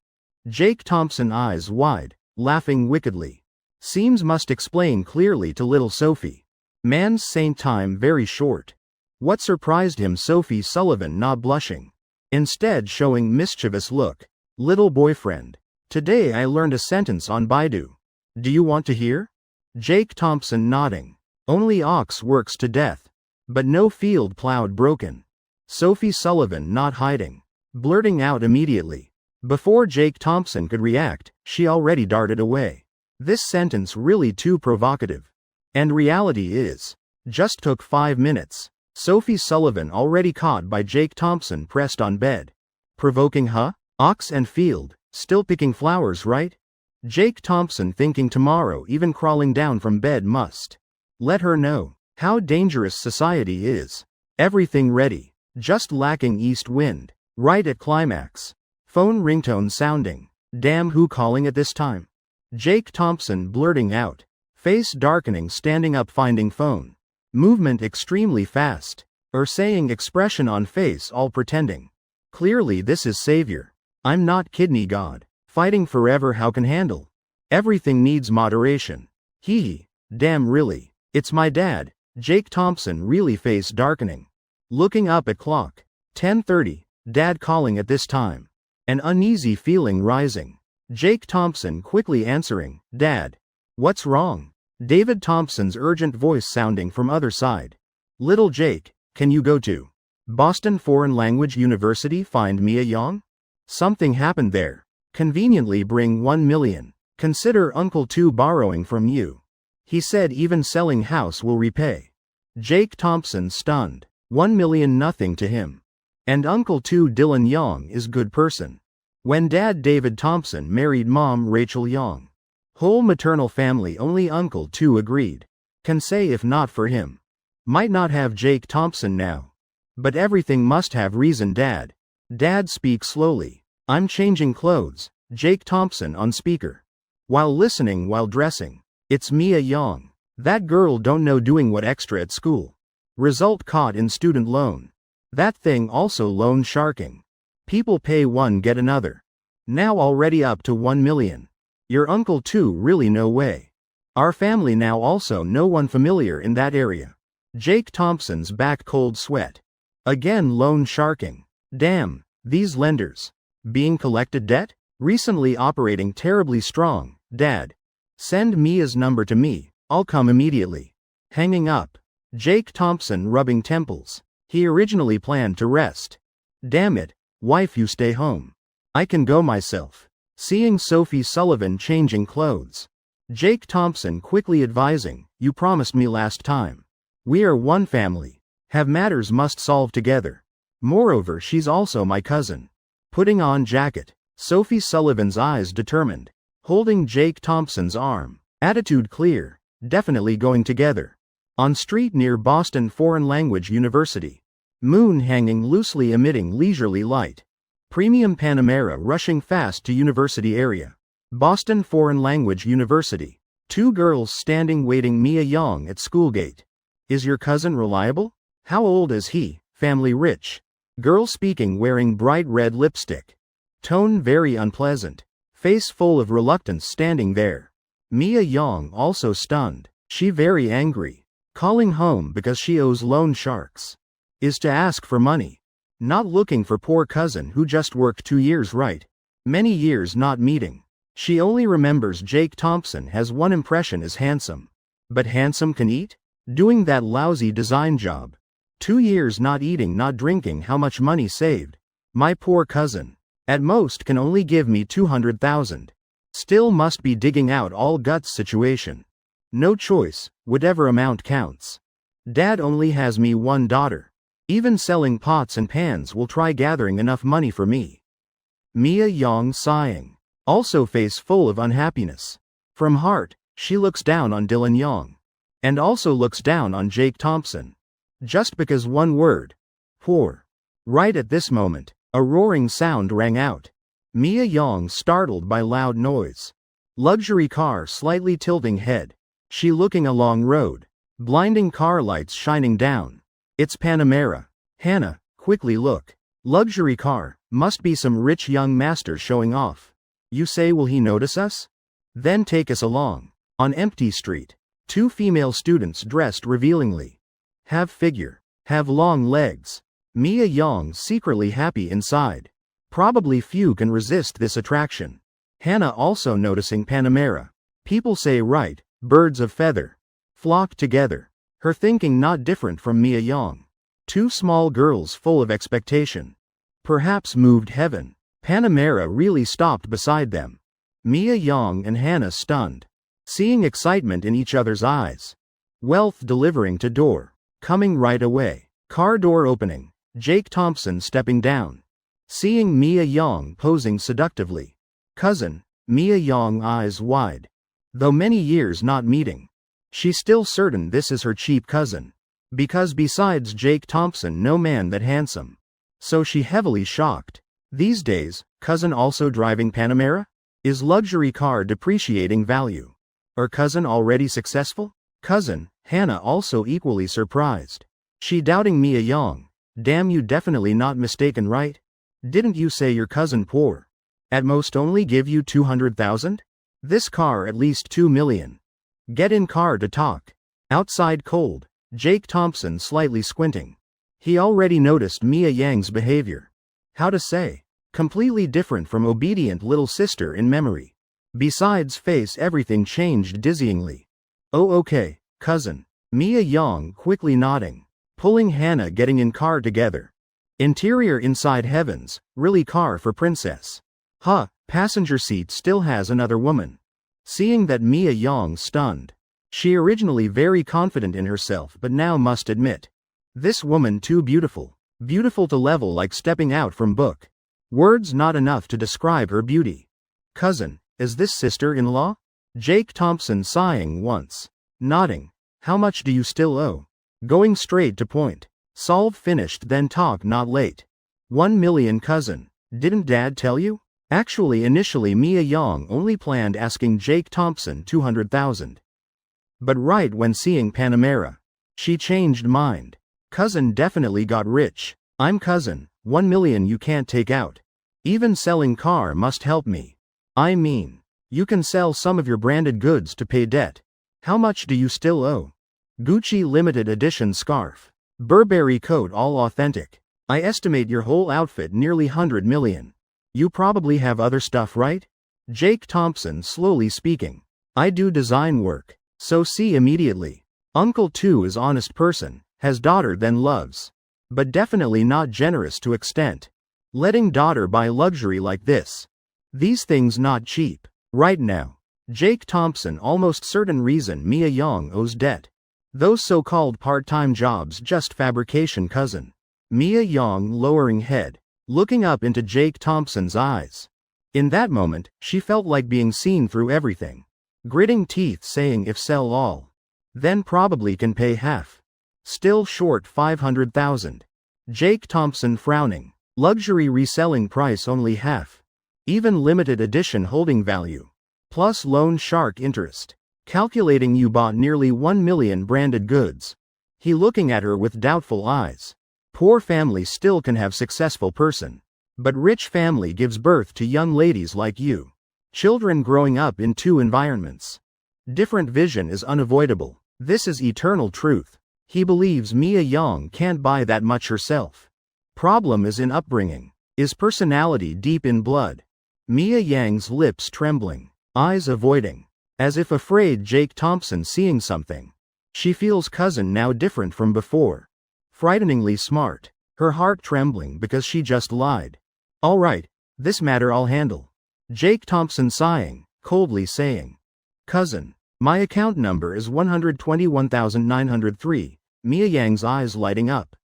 Jake Thompson eyes wide, laughing wickedly. Seems must explain clearly to little Sophie. Man's saint time very short. What surprised him Sophie Sullivan not blushing. Instead showing mischievous look. Little boyfriend. Today I learned a sentence on Baidu. Do you want to hear? Jake Thompson nodding. Only ox works to death. But no field plowed broken. Sophie Sullivan not hiding. Blurting out immediately. Before Jake Thompson could react, she already darted away. This sentence really too provocative. And reality is. Just took 5 minutes. Sophie Sullivan already caught by Jake Thompson pressed on bed. Provoking huh? Ox and field, still picking flowers right? Jake Thompson thinking tomorrow even crawling down from bed must. Let her know. How dangerous society is. Everything ready. Just lacking east wind. Right at climax. Phone ringtone sounding. Damn, who calling at this time? Jake Thompson blurting out. Face darkening, standing up, finding phone. Movement extremely fast. Saying expression on face all pretending. Clearly this is savior. I'm not kidney god. Fighting forever, how can handle? Everything needs moderation. Hee. Damn, really. It's my dad. Jake Thompson really face darkening. Looking up at clock. 10:30. Dad calling at this time. An uneasy feeling rising. Jake Thompson quickly answering, Dad. What's wrong? David Thompson's urgent voice sounding from other side. Little Jake, can you go to Boston Foreign Language University find Mia Young? Something happened there. Conveniently bring 1 million. Consider Uncle 2 borrowing from you. He said even selling house will repay. Jake Thompson stunned. 1 million nothing to him. And Uncle 2 Dylan Young is good person. When Dad David Thompson married Mom Rachel Young. Whole maternal family only Uncle 2 agreed. Can say if not for him. Might not have Jake Thompson now. But everything must have reason Dad. Dad speak slowly. I'm changing clothes. Jake Thompson on speaker. While listening while dressing. It's Mia Young. That girl don't know doing what extra at school. Result caught in student loan. That thing also loan sharking. People pay one get another. Now already up to 1 million. Your Uncle 2 really no way. Our family now also no one familiar in that area. Jake Thompson's back cold sweat. Again loan sharking. Damn, these lenders. Being collected debt? Recently operating terribly strong, Dad. Send Mia's number to me, I'll come immediately. Hanging up. Jake Thompson rubbing temples. He originally planned to rest. Damn it, wife you stay home. I can go myself. Seeing Sophie Sullivan changing clothes. Jake Thompson quickly advising, you promised me last time. We are one family. Have matters must solve together. Moreover she's also my cousin. Putting on jacket. Sophie Sullivan's eyes determined. Holding Jake Thompson's arm. Attitude clear. Definitely going together. On street near Boston Foreign Language University. Moon hanging loosely emitting leisurely light. Premium Panamera rushing fast to university area. Boston Foreign Language University. 2 girls standing waiting Mia Young at school gate. Is your cousin reliable? How old is he? Family rich. Girl speaking wearing bright red lipstick. Tone very unpleasant. Face full of reluctance standing there. Mia Young also stunned. She very angry. Calling home because she owes loan sharks. Is to ask for money. Not looking for poor cousin who just worked 2 years right. Many years not meeting. She only remembers Jake Thompson has one impression as handsome. But handsome can eat? Doing that lousy design job. 2 years not eating, not drinking, how much money saved? My poor cousin. At most can only give me 200,000. Still must be digging out all guts situation. No choice, whatever amount counts. Dad only has me one daughter. Even selling pots and pans will try gathering enough money for me. Mia Yang sighing. Also face full of unhappiness. From heart, she looks down on Dylan Yang. And also looks down on Jake Thompson. Just because one word. Poor. Right at this moment, a roaring sound rang out. Mia Yang startled by loud noise. Luxury car slightly tilting head. She looking along road. Blinding car lights shining down. It's Panamera. Hannah, quickly look. Luxury car, must be some rich young master showing off. You say, will he notice us? Then take us along. On empty street. 2 female students dressed revealingly. Have figure. Have long legs. Mia Yang secretly happy inside. Probably few can resist this attraction. Hannah also noticing Panamera. People say right, birds of feather. Flock together. Her thinking not different from Mia Yang. 2 small girls full of expectation. Perhaps moved heaven. Panamera really stopped beside them. Mia Yang and Hannah stunned. Seeing excitement in each other's eyes. Wealth delivering to door. Coming right away. Car door opening. Jake Thompson stepping down. Seeing Mia Yang posing seductively. Cousin, Mia Yang eyes wide. Though many years not meeting. She's still certain this is her cheap cousin. Because besides Jake Thompson no man that handsome. So she heavily shocked. These days, cousin also driving Panamera? Is luxury car depreciating value? Or cousin already successful? Cousin, Hannah also equally surprised. She doubting Mia Yang. Damn, you definitely not mistaken, right? Didn't you say your cousin poor? At most only give you 200,000? This car at least 2 million. Get in car to talk. Outside cold. Jake Thompson slightly squinting. He already noticed Mia Yang's behavior. How to say? Completely different from obedient little sister in memory. Besides face everything changed dizzyingly. Oh okay, cousin. Mia Yang quickly nodding. Pulling Hannah getting in car together. Interior inside heavens, really car for princess. Huh, passenger seat still has another woman. Seeing that Mia Yang stunned. She originally very confident in herself but now must admit. This woman too beautiful. Beautiful to level like stepping out from book. Words not enough to describe her beauty. Cousin, is this sister-in-law? Jake Thompson sighing once. Nodding. How much do you still owe? Going straight to point. Solve finished then talk not late. 1 million cousin. Didn't dad tell you? Actually initially Mia Yang only planned asking Jake Thompson 200,000. But right when seeing Panamera. She changed mind. Cousin definitely got rich. I'm cousin, 1 million you can't take out. Even selling car must help me. I mean, you can sell some of your branded goods to pay debt. How much do you still owe? Gucci limited edition scarf. Burberry coat all authentic. I estimate your whole outfit nearly 100 million. You probably have other stuff, right? Jake Thompson slowly speaking. I do design work. So see immediately. Uncle too is honest person, has daughter then loves. But definitely not generous to extent. Letting daughter buy luxury like this. These things not cheap. Right now. Jake Thompson almost certain reason Mia Yang owes debt. Those so-called part-time jobs just fabrication cousin. Mia Yang lowering head. Looking up into Jake Thompson's eyes. In that moment, she felt like being seen through everything. Gritting teeth saying if sell all. Then probably can pay half. Still short 500,000. Jake Thompson frowning. Luxury reselling price only half. Even limited edition holding value. Plus loan shark interest. Calculating you bought nearly 1 million branded goods. He looking at her with doubtful eyes. Poor family still can have successful person. But rich family gives birth to young ladies like you. Children growing up in 2 environments. Different vision is unavoidable. This is eternal truth. He believes Mia Yang can't buy that much herself. Problem is in upbringing. Is personality deep in blood. Mia Yang's lips trembling. Eyes avoiding. As if afraid Jake Thompson seeing something. She feels cousin now different from before. Frighteningly smart. Her heart trembling because she just lied. All right, this matter I'll handle. Jake Thompson sighing, coldly saying. Cousin. My account number is 121,903, Mia Yang's eyes lighting up.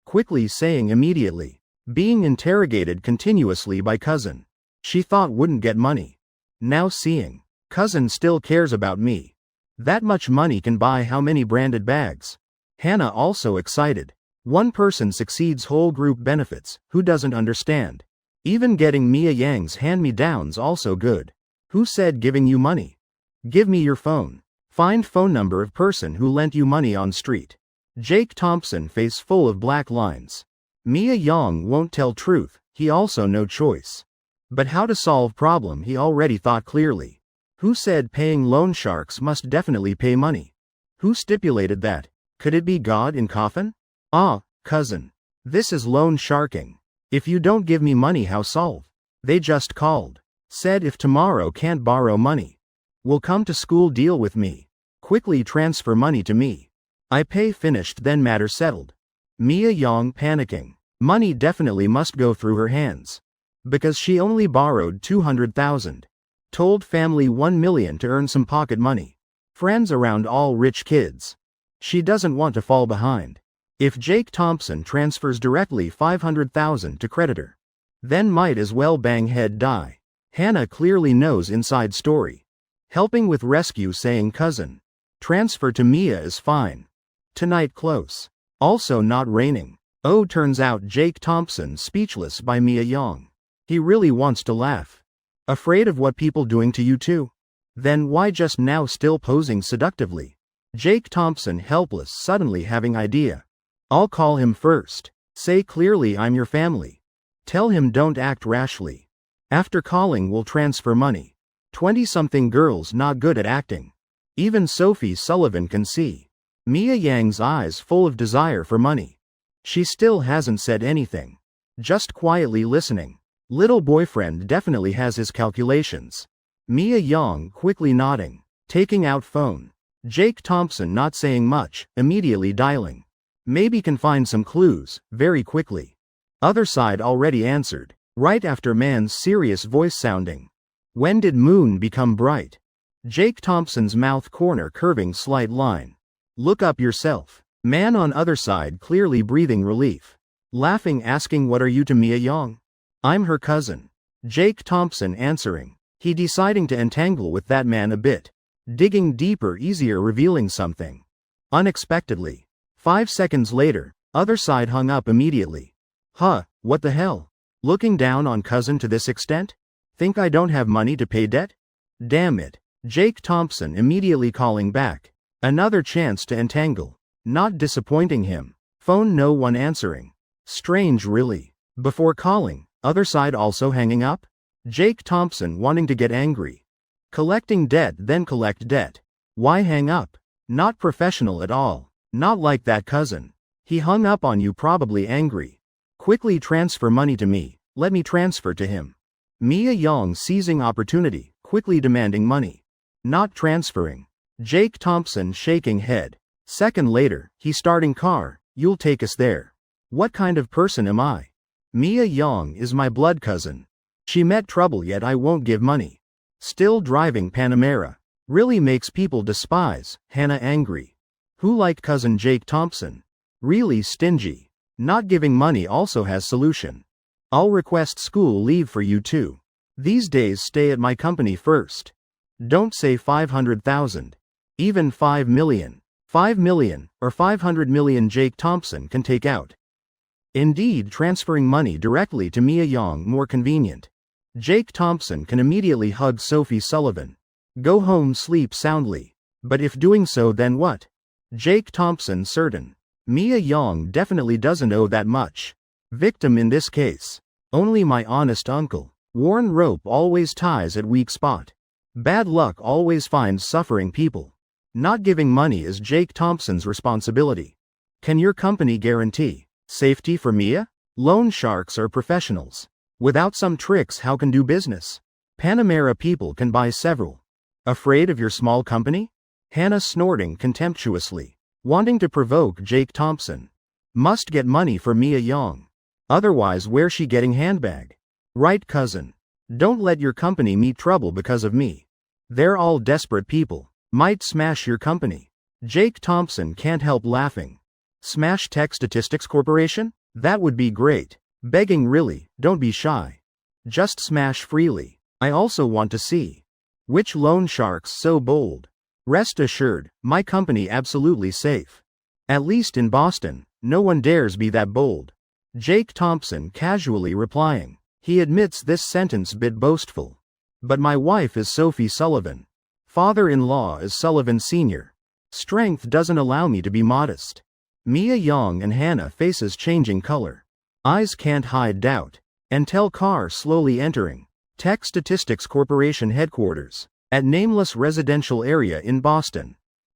Quickly saying immediately. Being interrogated continuously by cousin. She thought wouldn't get money. Now seeing. Cousin still cares about me. That much money can buy how many branded bags? Hannah also excited. One person succeeds whole group benefits, who doesn't understand? Even getting Mia Yang's hand-me-downs also good. Who said giving you money? Give me your phone. Find phone number of person who lent you money on street. Jake Thompson face full of black lines. Mia Yang won't tell truth, he also no choice. But how to solve problem he already thought clearly. Who said paying loan sharks must definitely pay money? Who stipulated that? Could it be God in coffin? Ah, cousin. This is loan sharking. If you don't give me money how solve? They just called. Said if tomorrow can't borrow money. Will come to school deal with me. Quickly transfer money to me. I pay finished then matter settled. Mia Yang panicking. Money definitely must go through her hands. Because she only borrowed 200,000. Told family 1 million to earn some pocket money. Friends around all rich kids. She doesn't want to fall behind. If Jake Thompson transfers directly 500,000 to creditor, then might as well bang head die. Hannah clearly knows inside story. Helping with rescue saying cousin. Transfer to Mia is fine. Tonight close. Also not raining. Oh, turns out Jake Thompson speechless by Mia Yang. He really wants to laugh. Afraid of what people doing to you too? Then why just now still posing seductively? Jake Thompson helpless suddenly having idea. I'll call him first. Say clearly I'm your family. Tell him don't act rashly. After calling we'll transfer money. 20-something girls not good at acting. Even Sophie Sullivan can see. Mia Yang's eyes full of desire for money. She still hasn't said anything. Just quietly listening. Little boyfriend definitely has his calculations. Mia Yang quickly nodding. Taking out phone. Jake Thompson not saying much, immediately dialing. Maybe can find some clues, very quickly. Other side already answered. Right after man's serious voice sounding. When did moon become bright? Jake Thompson's mouth corner curving slight line. Look up yourself. Man on other side clearly breathing relief. Laughing asking what are you to Mia Yang? I'm her cousin. Jake Thompson answering. He deciding to entangle with that man a bit. Digging deeper easier revealing something. Unexpectedly. 5 seconds later, other side hung up immediately. Huh, what the hell? Looking down on cousin to this extent? Think I don't have money to pay debt? Damn it. Jake Thompson immediately calling back. Another chance to entangle. Not disappointing him. Phone no one answering. Strange really. Before calling, other side also hanging up? Jake Thompson wanting to get angry. Collecting debt then collect debt. Why hang up? Not professional at all. Not like that cousin. He hung up on you probably angry. Quickly transfer money to me, let me transfer to him. Mia Yang seizing opportunity, quickly demanding money. Not transferring. Jake Thompson shaking head. Second later, he starting car, you'll take us there. What kind of person am I? Mia Yang is my blood cousin. She met trouble yet I won't give money. Still driving Panamera. Really makes people despise, Hannah angry. Who like cousin Jake Thompson? Really stingy. Not giving money also has solution. I'll request school leave for you too. These days stay at my company first. Don't say 500,000. Even 5 million. 5 million, or 500 million Jake Thompson can take out. Indeed transferring money directly to Mia Yang more convenient. Jake Thompson can immediately hug Sophie Sullivan. Go home sleep soundly. But if doing so then what? Jake Thompson certain. Mia Yang definitely doesn't owe that much. Victim in this case. Only my honest uncle. Worn rope always ties at weak spot. Bad luck always finds suffering people. Not giving money is Jake Thompson's responsibility. Can your company guarantee safety for Mia? Loan sharks are professionals. Without some tricks how can do business? Panamera people can buy several. Afraid of your small company? Hannah snorting contemptuously. Wanting to provoke Jake Thompson. Must get money for Mia Young. Otherwise where's she getting handbag? Right cousin. Don't let your company meet trouble because of me. They're all desperate people. Might smash your company. Jake Thompson can't help laughing. Smash Tech Statistics Corporation? That would be great. Begging really, don't be shy. Just smash freely. I also want to see. Which loan sharks so bold? Rest assured, my company absolutely safe. At least in Boston, no one dares be that bold. Jake Thompson casually replying. He admits this sentence bit boastful. But my wife is Sophie Sullivan. Father-in-law is Sullivan Sr. Strength doesn't allow me to be modest. Mia Young and Hannah faces changing color. Eyes can't hide doubt. Intel car slowly entering. Tech Statistics Corporation headquarters. At nameless residential area in Boston.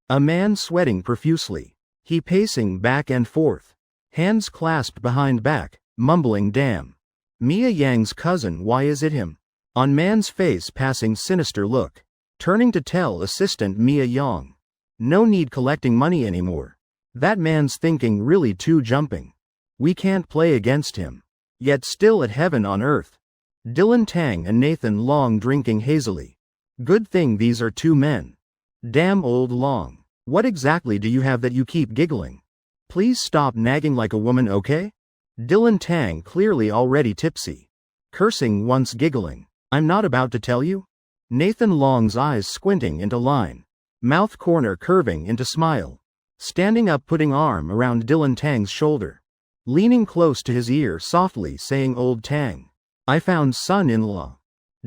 A man sweating profusely. He pacing back and forth. Hands clasped behind back, mumbling damn. Mia Yang's cousin, why is it him? On man's face passing sinister look. Turning to tell assistant Mia Young. No need collecting money anymore. That man's thinking really too jumping. We can't play against him. Yet still at heaven on earth. Dylan Tang and Nathan Long drinking hazily. Good thing these are two men. Damn old Long. What exactly do you have that you keep giggling? Please stop nagging like a woman, okay? Dylan Tang clearly already tipsy. Cursing once giggling. I'm not about to tell you? Nathan Long's eyes squinting into line. Mouth corner curving into smile. Standing up putting arm around Dylan Tang's shoulder. Leaning close to his ear softly saying old Tang. I found son-in-law.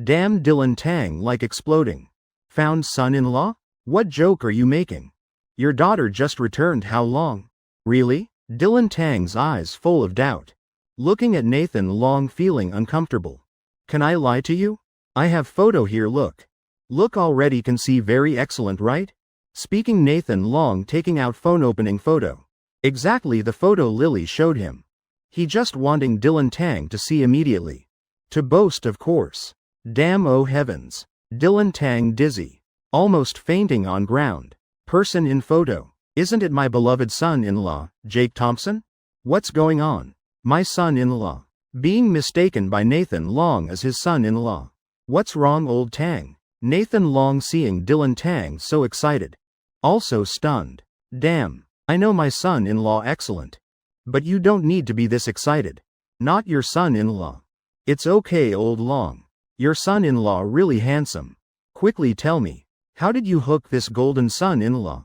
Damn Dylan Tang like exploding. Found son-in-law? What joke are you making? Your daughter just returned how long? Really? Dylan Tang's eyes full of doubt. Looking at Nathan Long feeling uncomfortable. Can I lie to you? I have photo here look. Look already can see very excellent right? Speaking Nathan Long taking out phone opening photo. Exactly the photo Lily showed him. He just wanting Dylan Tang to see immediately. To boast of course. Damn oh heavens. Dylan Tang dizzy. Almost fainting on ground. Person in photo. Isn't it my beloved son-in-law, Jake Thompson? What's going on? My son-in-law. Being mistaken by Nathan Long as his son-in-law. What's wrong old Tang? Nathan Long seeing Dylan Tang so excited. Also stunned. Damn, I know my son-in-law excellent. But you don't need to be this excited. Not your son-in-law. It's okay old Long. Your son-in-law really handsome. Quickly tell me, how did you hook this golden son-in-law?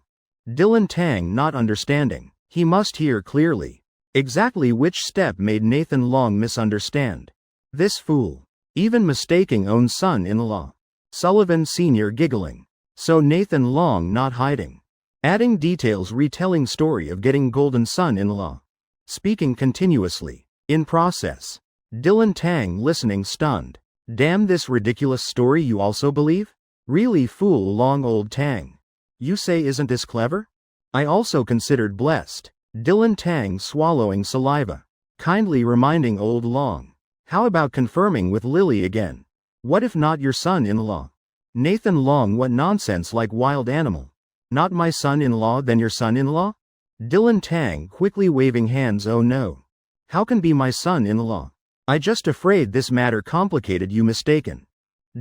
Dylan Tang not understanding. He must hear clearly. Exactly which step made Nathan Long misunderstand. This fool. Even mistaking own son-in-law. Sullivan Sr. giggling. So Nathan Long not hiding. Adding details retelling story of getting golden son-in-law. Speaking continuously. In process. Dylan Tang listening stunned. Damn this ridiculous story you also believe? Really fool Long old Tang. You say isn't this clever? I also considered blessed. Dylan Tang swallowing saliva. Kindly reminding old Long. How about confirming with Lily again? What if not your son-in-law? Nathan Long what nonsense like wild animal. Not my son-in-law then your son-in-law? Dylan Tang quickly waving hands oh no. How can be my son-in-law? I just afraid this matter complicated you mistaken.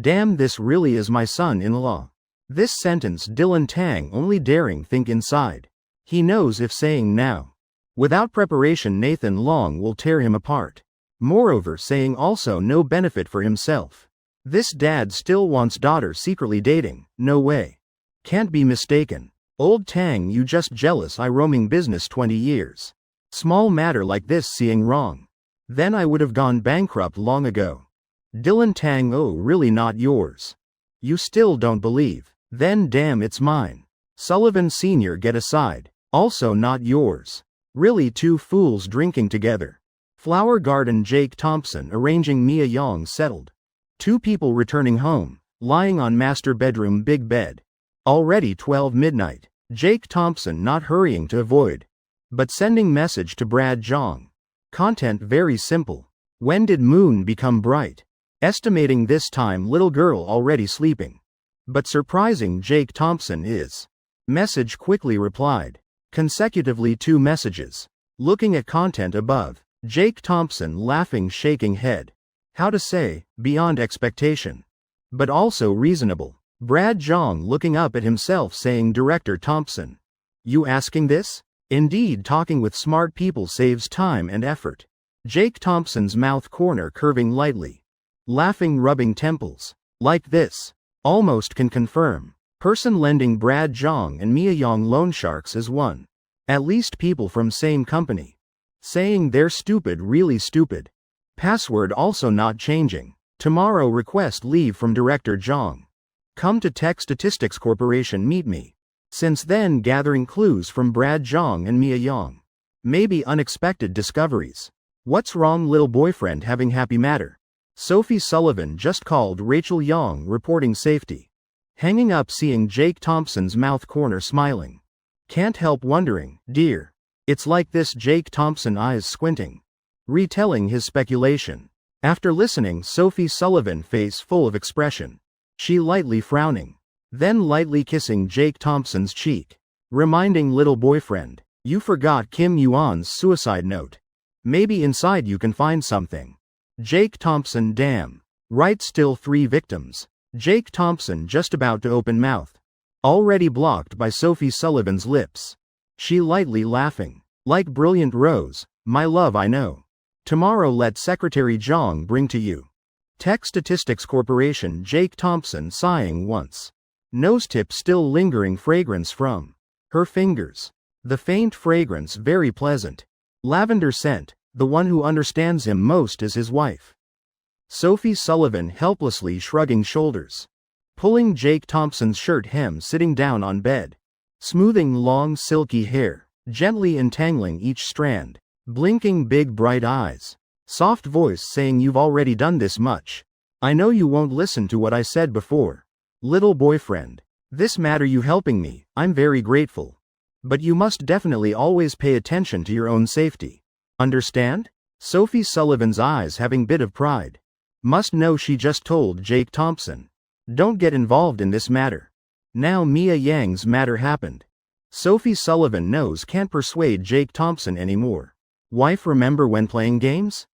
Damn this really is my son-in-law. This sentence Dylan Tang only daring think inside. He knows if saying now. Without preparation Nathan Long will tear him apart. Moreover saying also no benefit for himself. This dad still wants daughter secretly dating, no way. Can't be mistaken. Old Tang you just jealous I roaming business 20 years. Small matter like this seeing wrong. Then I would have gone bankrupt long ago. Dylan Tang oh really not yours. You still don't believe. Then damn it's mine. Sullivan Sr. get aside. Also not yours. Really two fools drinking together. Flower Garden Jake Thompson arranging Mia Young settled. Two people returning home, lying on master bedroom big bed. Already 12 midnight. Jake Thompson not hurrying to avoid. But sending message to Brad Jong. Content very simple. When did moon become bright? Estimating this time little girl already sleeping. But surprising Jake Thompson is. Message quickly replied. Consecutively two messages. Looking at content above, Jake Thompson laughing shaking head. How to say, beyond expectation. But also reasonable. Brad Jong looking up at himself saying Director Thompson. You asking this? Indeed, talking with smart people saves time and effort. Jake Thompson's mouth corner curving lightly. Laughing rubbing temples. Like this. Almost can confirm. Person lending Brad Jong and Mia Young loan sharks as one. At least people from same company. Saying they're stupid really stupid. Password also not changing. Tomorrow request leave from Director Jong. Come to Tech Statistics Corporation meet me. Since then gathering clues from Brad Jong and Mia Young. Maybe unexpected discoveries. What's wrong little boyfriend having happy matter? Sophie Sullivan just called Rachel Young reporting safety. Hanging up seeing Jake Thompson's mouth corner smiling. Can't help wondering, dear. It's like this Jake Thompson eyes squinting. Retelling his speculation. After listening Sophie Sullivan face full of expression. She lightly frowning. Then lightly kissing Jake Thompson's cheek. Reminding little boyfriend, you forgot Kim Yuan's suicide note. Maybe inside you can find something. Jake Thompson damn. Right still 3 victims. Jake Thompson just about to open mouth. Already blocked by Sophie Sullivan's lips. She lightly laughing. Like brilliant rose, my love I know. Tomorrow let Secretary Jong bring to you. Tech Statistics Corporation Jake Thompson sighing once. Nose tip still lingering fragrance from her fingers. The faint fragrance very pleasant. Lavender scent, the one who understands him most is his wife. Sophie Sullivan helplessly shrugging shoulders. Pulling Jake Thompson's shirt hem sitting down on bed. Smoothing long silky hair, gently entangling each strand. Blinking big bright eyes. Soft voice saying you've already done this much. I know you won't listen to what I said before. Little boyfriend. This matter you helping me, I'm very grateful. But you must definitely always pay attention to your own safety. Understand? Sophie Sullivan's eyes having bit of pride. Must know she just told Jake Thompson. Don't get involved in this matter. Now Mia Yang's matter happened. Sophie Sullivan knows can't persuade Jake Thompson anymore. Wife remember when playing games?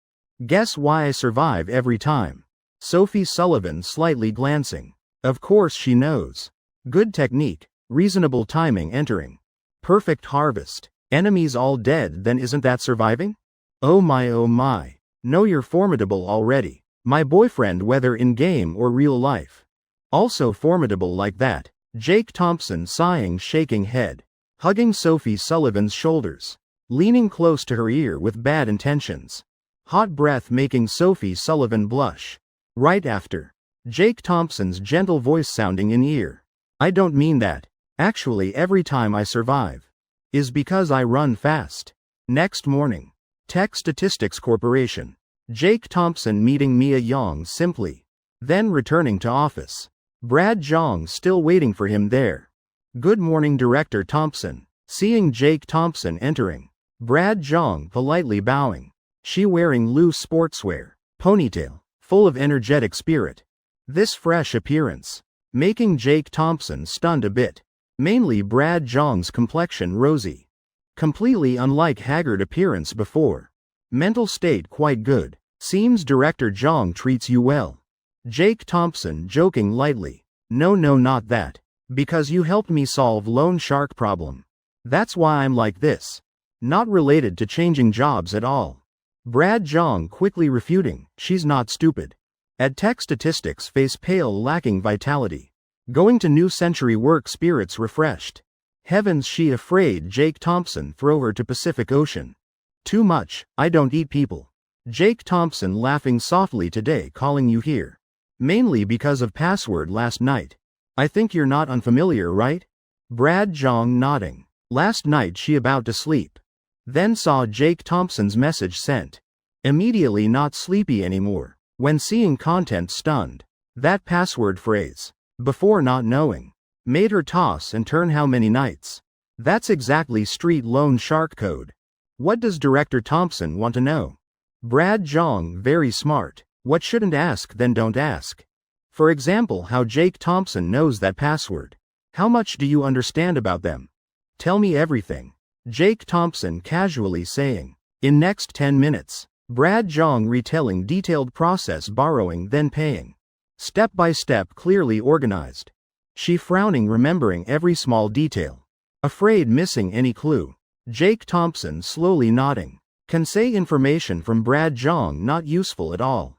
Guess why I survive every time. Sophie Sullivan slightly glancing. Of course she knows. Good technique, reasonable timing entering. Perfect harvest. Enemies all dead then isn't that surviving? Oh my. Know you're formidable already. My boyfriend whether in game or real life. Also formidable like that. Jake Thompson sighing shaking head. Hugging Sophie Sullivan's shoulders. Leaning close to her ear with bad intentions. Hot breath making Sophie Sullivan blush. Right after. Jake Thompson's gentle voice sounding in ear. I don't mean that. Actually every time I survive. Is because I run fast. Next morning. Tech Statistics Corporation. Jake Thompson meeting Mia Young simply. Then returning to office. Brad Jong still waiting for him there. Good morning Director Thompson. Seeing Jake Thompson entering. Brad Jong politely bowing. She wearing loose sportswear. Ponytail. Full of energetic spirit. This fresh appearance. Making Jake Thompson stunned a bit. Mainly Brad Jong's complexion rosy. Completely unlike haggard appearance before. Mental state quite good. Seems Director Jong treats you well. Jake Thompson joking lightly. No not that. Because you helped me solve loan shark problem. That's why I'm like this. Not related to changing jobs at all. Brad Jong quickly refuting, she's not stupid. At Tech Statistics face pale lacking vitality. Going to new century work spirits refreshed. Heavens she afraid Jake Thompson throw her to Pacific Ocean. Too much, I don't eat people. Jake Thompson laughing softly today calling you here. Mainly because of password last night. I think you're not unfamiliar right? Brad Jong nodding. Last night she about to sleep. Then saw Jake Thompson's message sent. Immediately not sleepy anymore. When seeing content stunned. That password phrase. Before not knowing. Made her toss and turn how many nights. That's exactly street loan shark code. What does Director Thompson want to know? Brad Jong very smart. What shouldn't ask then don't ask. For example how Jake Thompson knows that password. How much do you understand about them? Tell me everything. Jake Thompson casually saying. In next 10 minutes. Brad Zhang retelling detailed process borrowing then paying. Step by step clearly organized. She frowning remembering every small detail. Afraid missing any clue. Jake Thompson slowly nodding. Convey information from Brad Zhang not useful at all.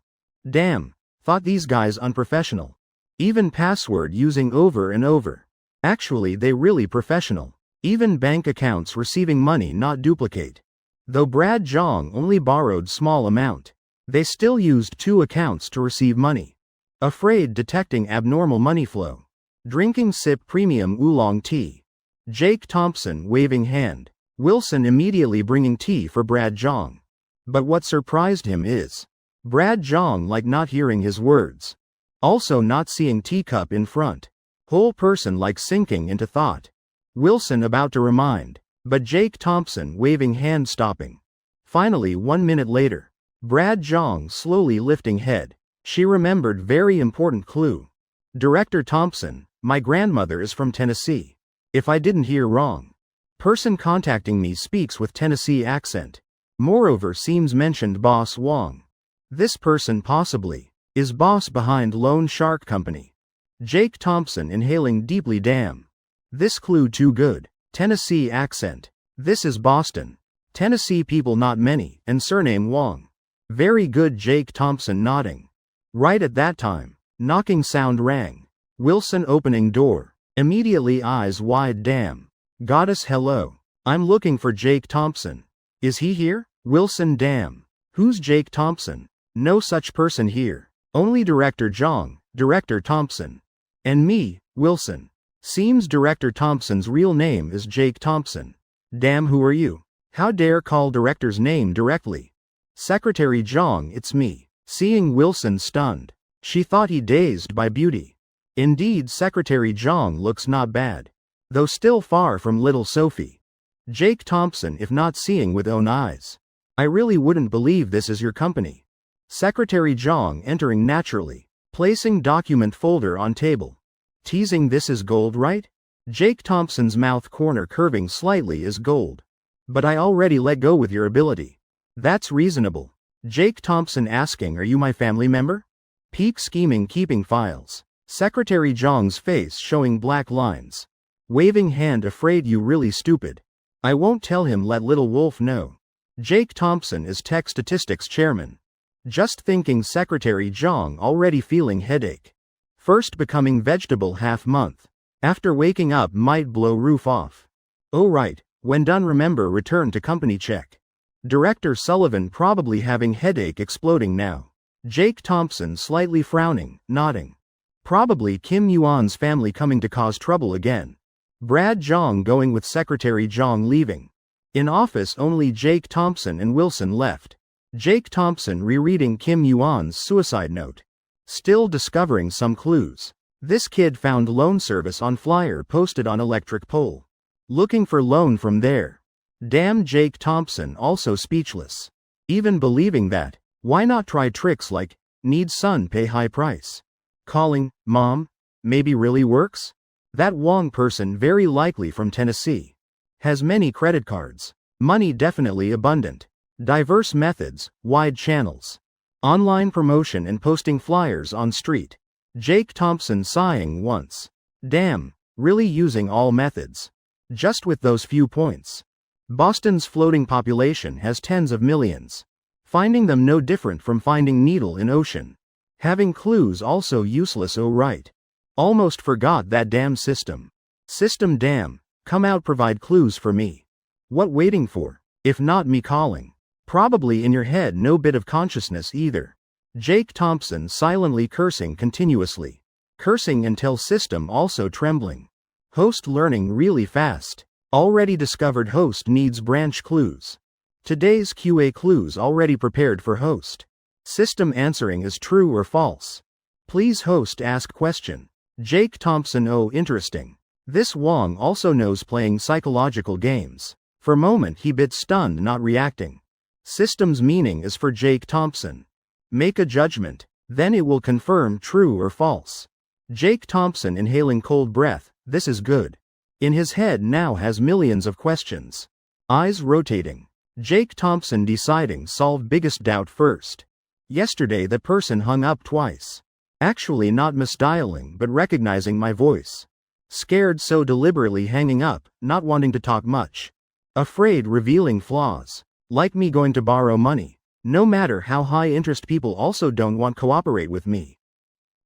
Damn, thought these guys unprofessional. Even password using over and over. Actually they really professional. Even bank accounts receiving money not duplicate. Though Brad Zhang only borrowed small amount. They still used 2 accounts to receive money. Afraid detecting abnormal money flow. Drinking sip premium oolong tea. Jake Thompson waving hand. Wilson immediately bringing tea for Brad Zhang. But what surprised him is Brad Zhang like not hearing his words. Also not seeing teacup in front. Whole person like sinking into thought. Wilson about to remind, but Jake Thompson waving hand stopping. Finally 1 minute later. Brad Zhang slowly lifting head. She remembered very important clue. Director Thompson, my grandmother is from Tennessee. If I didn't hear wrong. Person contacting me speaks with Tennessee accent. Moreover seems mentioned Boss Wong. This person possibly is boss behind Loan Shark Company. Jake Thompson inhaling deeply. Damn. This clue too good. Tennessee accent. This is Boston. Tennessee people not many, and surname Wong. Very good. Jake Thompson nodding. Right at that time, knocking sound rang. Wilson opening door. Immediately eyes wide. Damn. Goddess hello. I'm looking for Jake Thompson. Is he here? Wilson damn. Who's Jake Thompson? No such person here. Only Director Zhang, Director Thompson. And me, Wilson. Seems Director Thompson's real name is Jake Thompson. Damn, who are you? How dare call Director's name directly? Secretary Zhang, it's me. Seeing Wilson stunned. She thought he dazed by beauty. Indeed Secretary Zhang looks not bad. Though still far from little Sophie. Jake Thompson if not seeing with own eyes. I really wouldn't believe this is your company. Secretary Zhang entering naturally. Placing document folder on table. Teasing this is gold right? Jake Thompson's mouth corner curving slightly is gold. But I already let go with your ability. That's reasonable. Jake Thompson asking are you my family member? Peak scheming keeping files. Secretary Zhang's face showing black lines. Waving hand afraid you really stupid. I won't tell him let little wolf know. Jake Thompson is tech statistics chairman. Just thinking Secretary Zhang already feeling headache. First becoming vegetable half month. After waking up might blow roof off. Oh right, when done remember return to company check. Director Sullivan probably having headache exploding now. Jake Thompson slightly frowning, nodding. Probably Kim Yuan's family coming to cause trouble again. Brad Zhang going with Secretary Zhang leaving. In office only Jake Thompson and Wilson left. Jake Thompson rereading Kim Yuan's suicide note. Still discovering some clues. This kid found loan service on flyer posted on electric pole. Looking for loan from there. Damn Jake Thompson also speechless. Even believing that, why not try tricks like, need son pay high price. Calling, mom, maybe really works? That Wong person very likely from Tennessee. Has many credit cards. Money definitely abundant. Diverse methods, wide channels. Online promotion and posting flyers on street. Jake Thompson sighing once. Damn, really using all methods. Just with those few points. Boston's floating population has tens of millions. Finding them no different from finding needle in ocean. Having clues also useless oh right. Almost forgot that damn system. System damn, come out provide clues for me. What waiting for, if not me calling? Probably in your head no bit of consciousness either. Jake Thompson silently cursing continuously. Cursing until system also trembling. Host learning really fast. Already discovered host needs branch clues. Today's QA clues already prepared for host. System answering is true or false. Please host ask question. Jake Thompson oh interesting. This Wong also knows playing psychological games. For moment he bit stunned not reacting. System's meaning is for Jake Thompson. Make a judgment, then it will confirm true or false. Jake Thompson inhaling cold breath, this is good. In his head now has millions of questions. Eyes rotating. Jake Thompson deciding solve biggest doubt first. Yesterday that person hung up twice. Actually not misdialing but recognizing my voice. Scared so deliberately hanging up, not wanting to talk much. Afraid revealing flaws. Like me going to borrow money. No matter how high interest people also don't want cooperate with me.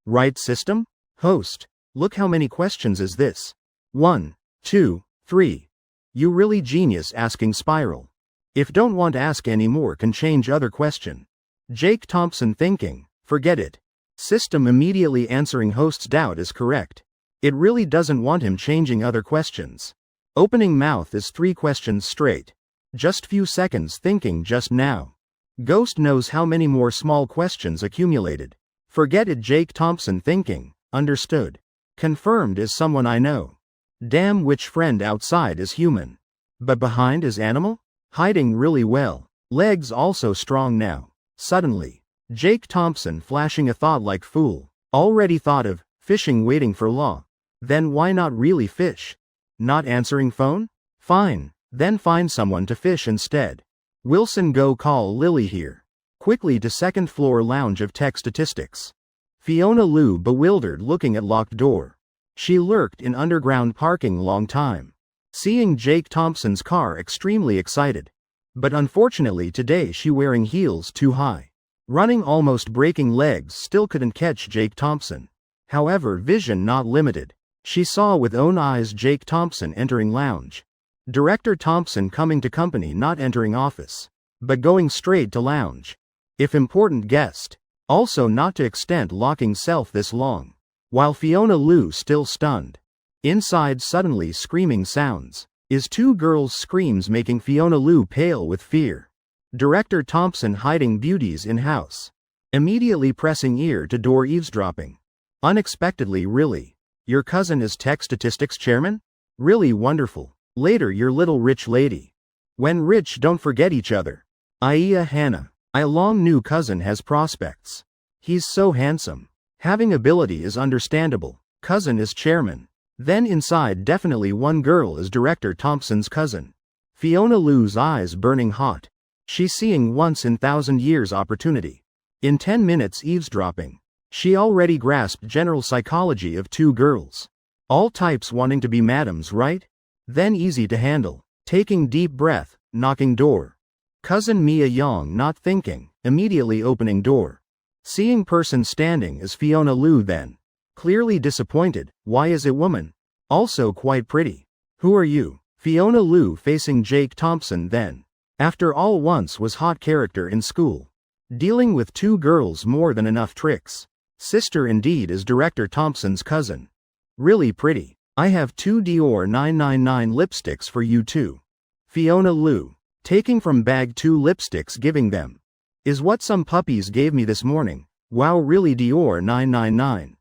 Right system? Host. Look how many questions is this? 1, 2, 3. You really genius asking spiral. If don't want ask anymore can change other question. Jake Thompson thinking, forget it. System immediately answering host's doubt is correct. It really doesn't want him changing other questions. Opening mouth is 3 questions straight. Just few seconds thinking just now. Ghost knows how many more small questions accumulated. Forget it Jake Thompson thinking, understood. Confirmed is someone I know. Damn which friend outside is human. But behind is animal? Hiding really well. Legs also strong now. Suddenly. Jake Thompson flashing a thought like fool. Already thought of, fishing waiting for law. Then why not really fish? Not answering phone? Fine, then find someone to fish instead. Wilson go call Lily here. Quickly to second floor lounge of tech statistics. Fiona Liu bewildered looking at locked door. She lurked in underground parking long time. Seeing Jake Thompson's car extremely excited. But unfortunately today she wearing heels too high. Running almost breaking legs still couldn't catch Jake Thompson. However vision not limited. She saw with own eyes Jake Thompson entering lounge. Director Thompson coming to company not entering office. But going straight to lounge. If important guest. Also not to extent locking self this long. While Fiona Liu still stunned. Inside suddenly screaming sounds. Is 2 girls' screams making Fiona Liu pale with fear. Director Thompson hiding beauties in house. Immediately pressing ear to door eavesdropping. Unexpectedly really. Your cousin is tech statistics chairman? Really wonderful. Later your little rich lady. When rich don't forget each other. Aya Hannah. I long knew cousin has prospects. He's so handsome. Having ability is understandable. Cousin is chairman. Then inside definitely one girl is Director Thompson's cousin. Fiona Liu's eyes burning hot. She's seeing once in 1,000 years opportunity. In 10 minutes eavesdropping. She already grasped general psychology of 2 girls. All types wanting to be madams, right? Then easy to handle. Taking deep breath, knocking door. Cousin Mia Yang not thinking, immediately opening door. Seeing person standing is Fiona Liu then. Clearly disappointed, why is it woman? Also quite pretty. Who are you? Fiona Liu facing Jake Thompson then. After all once was hot character in school. Dealing with 2 girls more than enough tricks. Sister indeed is Director Thompson's cousin. Really pretty. I have 2 Dior 999 lipsticks for you too. Fiona Liu. Taking from bag 2 lipsticks giving them. Is what some puppies gave me this morning. Wow really Dior 999.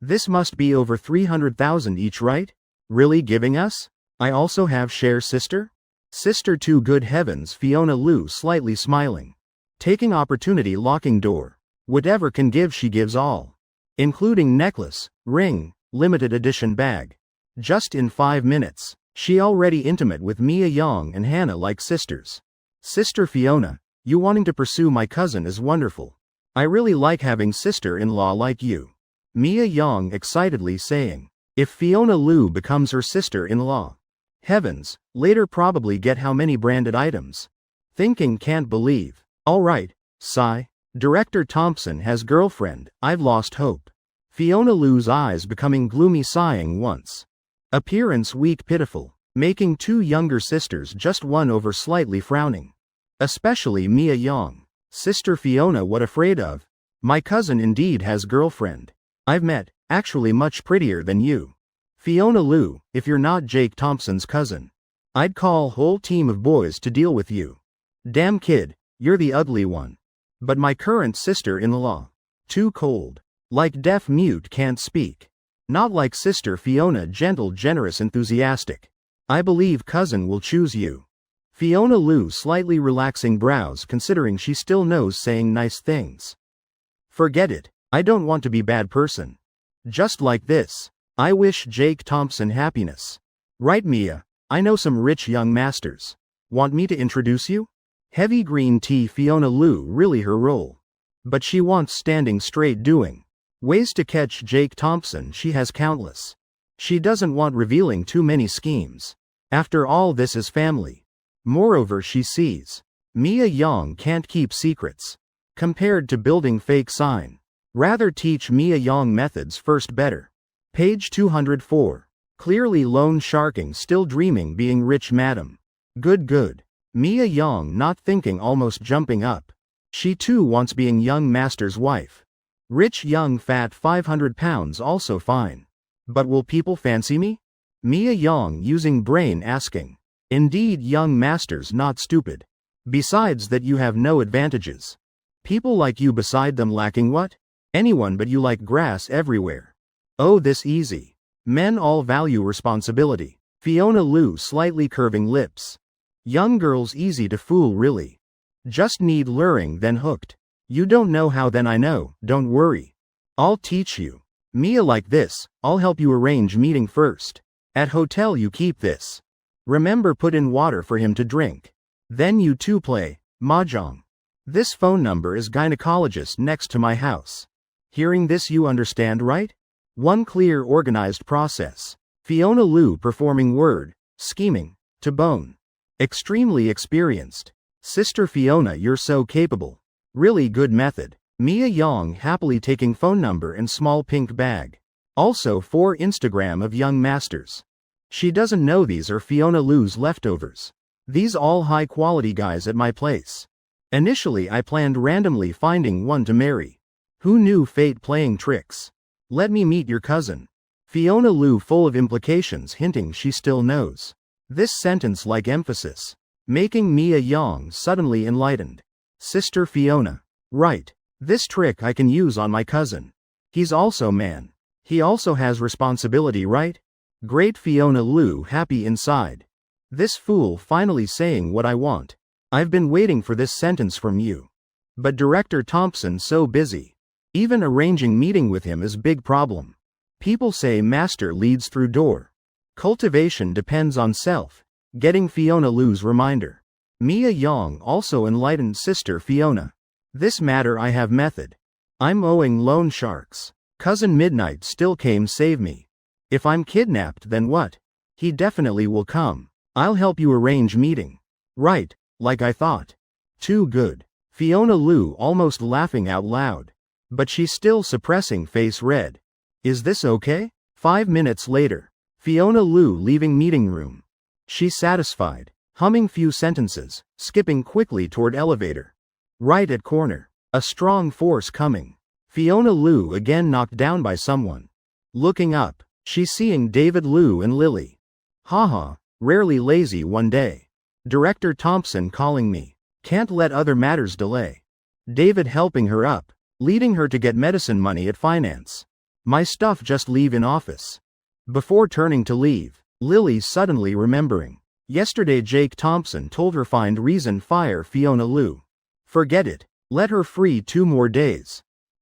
This must be over 300,000 each right? Really giving us? I also have share sister? Sister too good heavens Fiona Liu slightly smiling. Taking opportunity locking door. Whatever can give she gives all. Including necklace, ring, limited edition bag. Just in 5 minutes. She already intimate with Mia Yang and Hannah like sisters. Sister Fiona, you wanting to pursue my cousin is wonderful. I really like having sister-in-law like you. Mia Yang excitedly saying. If Fiona Liu becomes her sister-in-law. Heavens, later probably get how many branded items. Thinking can't believe. Alright, sigh. Director Thompson has girlfriend, I've lost hope. Fiona Liu's eyes becoming gloomy sighing once. Appearance weak pitiful, making 2 younger sisters just one over slightly frowning. Especially Mia Yang. Sister Fiona what afraid of? My cousin indeed has girlfriend. I've met, actually much prettier than you. Fiona Liu, if you're not Jake Thompson's cousin. I'd call whole team of boys to deal with you. Damn kid, you're the ugly one. But my current sister-in-law. Too cold. Like deaf mute can't speak. Not like sister Fiona gentle generous enthusiastic. I believe cousin will choose you. Fiona Liu slightly relaxing brows considering she still knows saying nice things. Forget it, I don't want to be bad person. Just like this. I wish Jake Thompson happiness. Right Mia, I know some rich young masters. Want me to introduce you? Heavy green tea Fiona Liu really her role. But she wants standing straight doing. Ways to catch Jake Thompson she has countless. She doesn't want revealing too many schemes. After all this is family. Moreover she sees. Mia Young can't keep secrets. Compared to building fake sign. Rather teach Mia Young methods first better. Page 204. Clearly loan sharking still dreaming being rich madam. Good. Mia Young not thinking almost jumping up. She too wants being young master's wife. Rich young fat 500 pounds also fine. But will people fancy me? Mia Young using brain asking. Indeed young masters not stupid. Besides that you have no advantages. People like you beside them lacking what? Anyone but you like grass everywhere. Oh this easy. Men all value responsibility. Fiona Liu slightly curving lips. Young girls easy to fool really. Just need luring then hooked. You don't know how then I know, don't worry. I'll teach you. Mia like this, I'll help you arrange meeting first. At hotel you keep this. Remember put in water for him to drink. Then you two play, mahjong. This phone number is gynecologist next to my house. Hearing this you understand right? One clear organized process. Fiona Liu performing word, scheming, to bone. Extremely experienced. Sister Fiona you're so capable. Really good method. Mia Young happily taking phone number and small pink bag. Also for Instagram of young masters. She doesn't know these are Fiona Liu's leftovers. These all high quality guys at my place. Initially I planned randomly finding one to marry. Who knew fate playing tricks? Let me meet your cousin. Fiona Liu full of implications hinting she still knows. This sentence like emphasis. Making Mia Young suddenly enlightened. Sister Fiona. Right. This trick I can use on my cousin. He's also man. He also has responsibility right? Great Fiona Liu happy inside. This fool finally saying what I want. I've been waiting for this sentence from you. But Director Thompson so busy. Even arranging meeting with him is big problem. People say master leads through door. Cultivation depends on self. Getting Fiona Liu's reminder. Mia Young also enlightened sister Fiona. This matter I have method. I'm owing loan sharks. Cousin Midnight still came save me. If I'm kidnapped then what? He definitely will come. I'll help you arrange meeting. Right, like I thought. Too good. Fiona Liu almost laughing out loud. But she's still suppressing face red. Is this okay? 5 minutes later. Fiona Liu leaving meeting room. She's satisfied. Humming few sentences, skipping quickly toward elevator. Right at corner. A strong force coming. Fiona Liu again knocked down by someone. Looking up, she's seeing David Liu and Lily. Haha, rarely lazy one day. Director Thompson calling me. Can't let other matters delay. David helping her up, leading her to get medicine money at finance. My stuff just leave in office. Before turning to leave, Lily suddenly remembering. Yesterday Jake Thompson told her find reason fire Fiona Liu. Forget it, let her free 2 more days.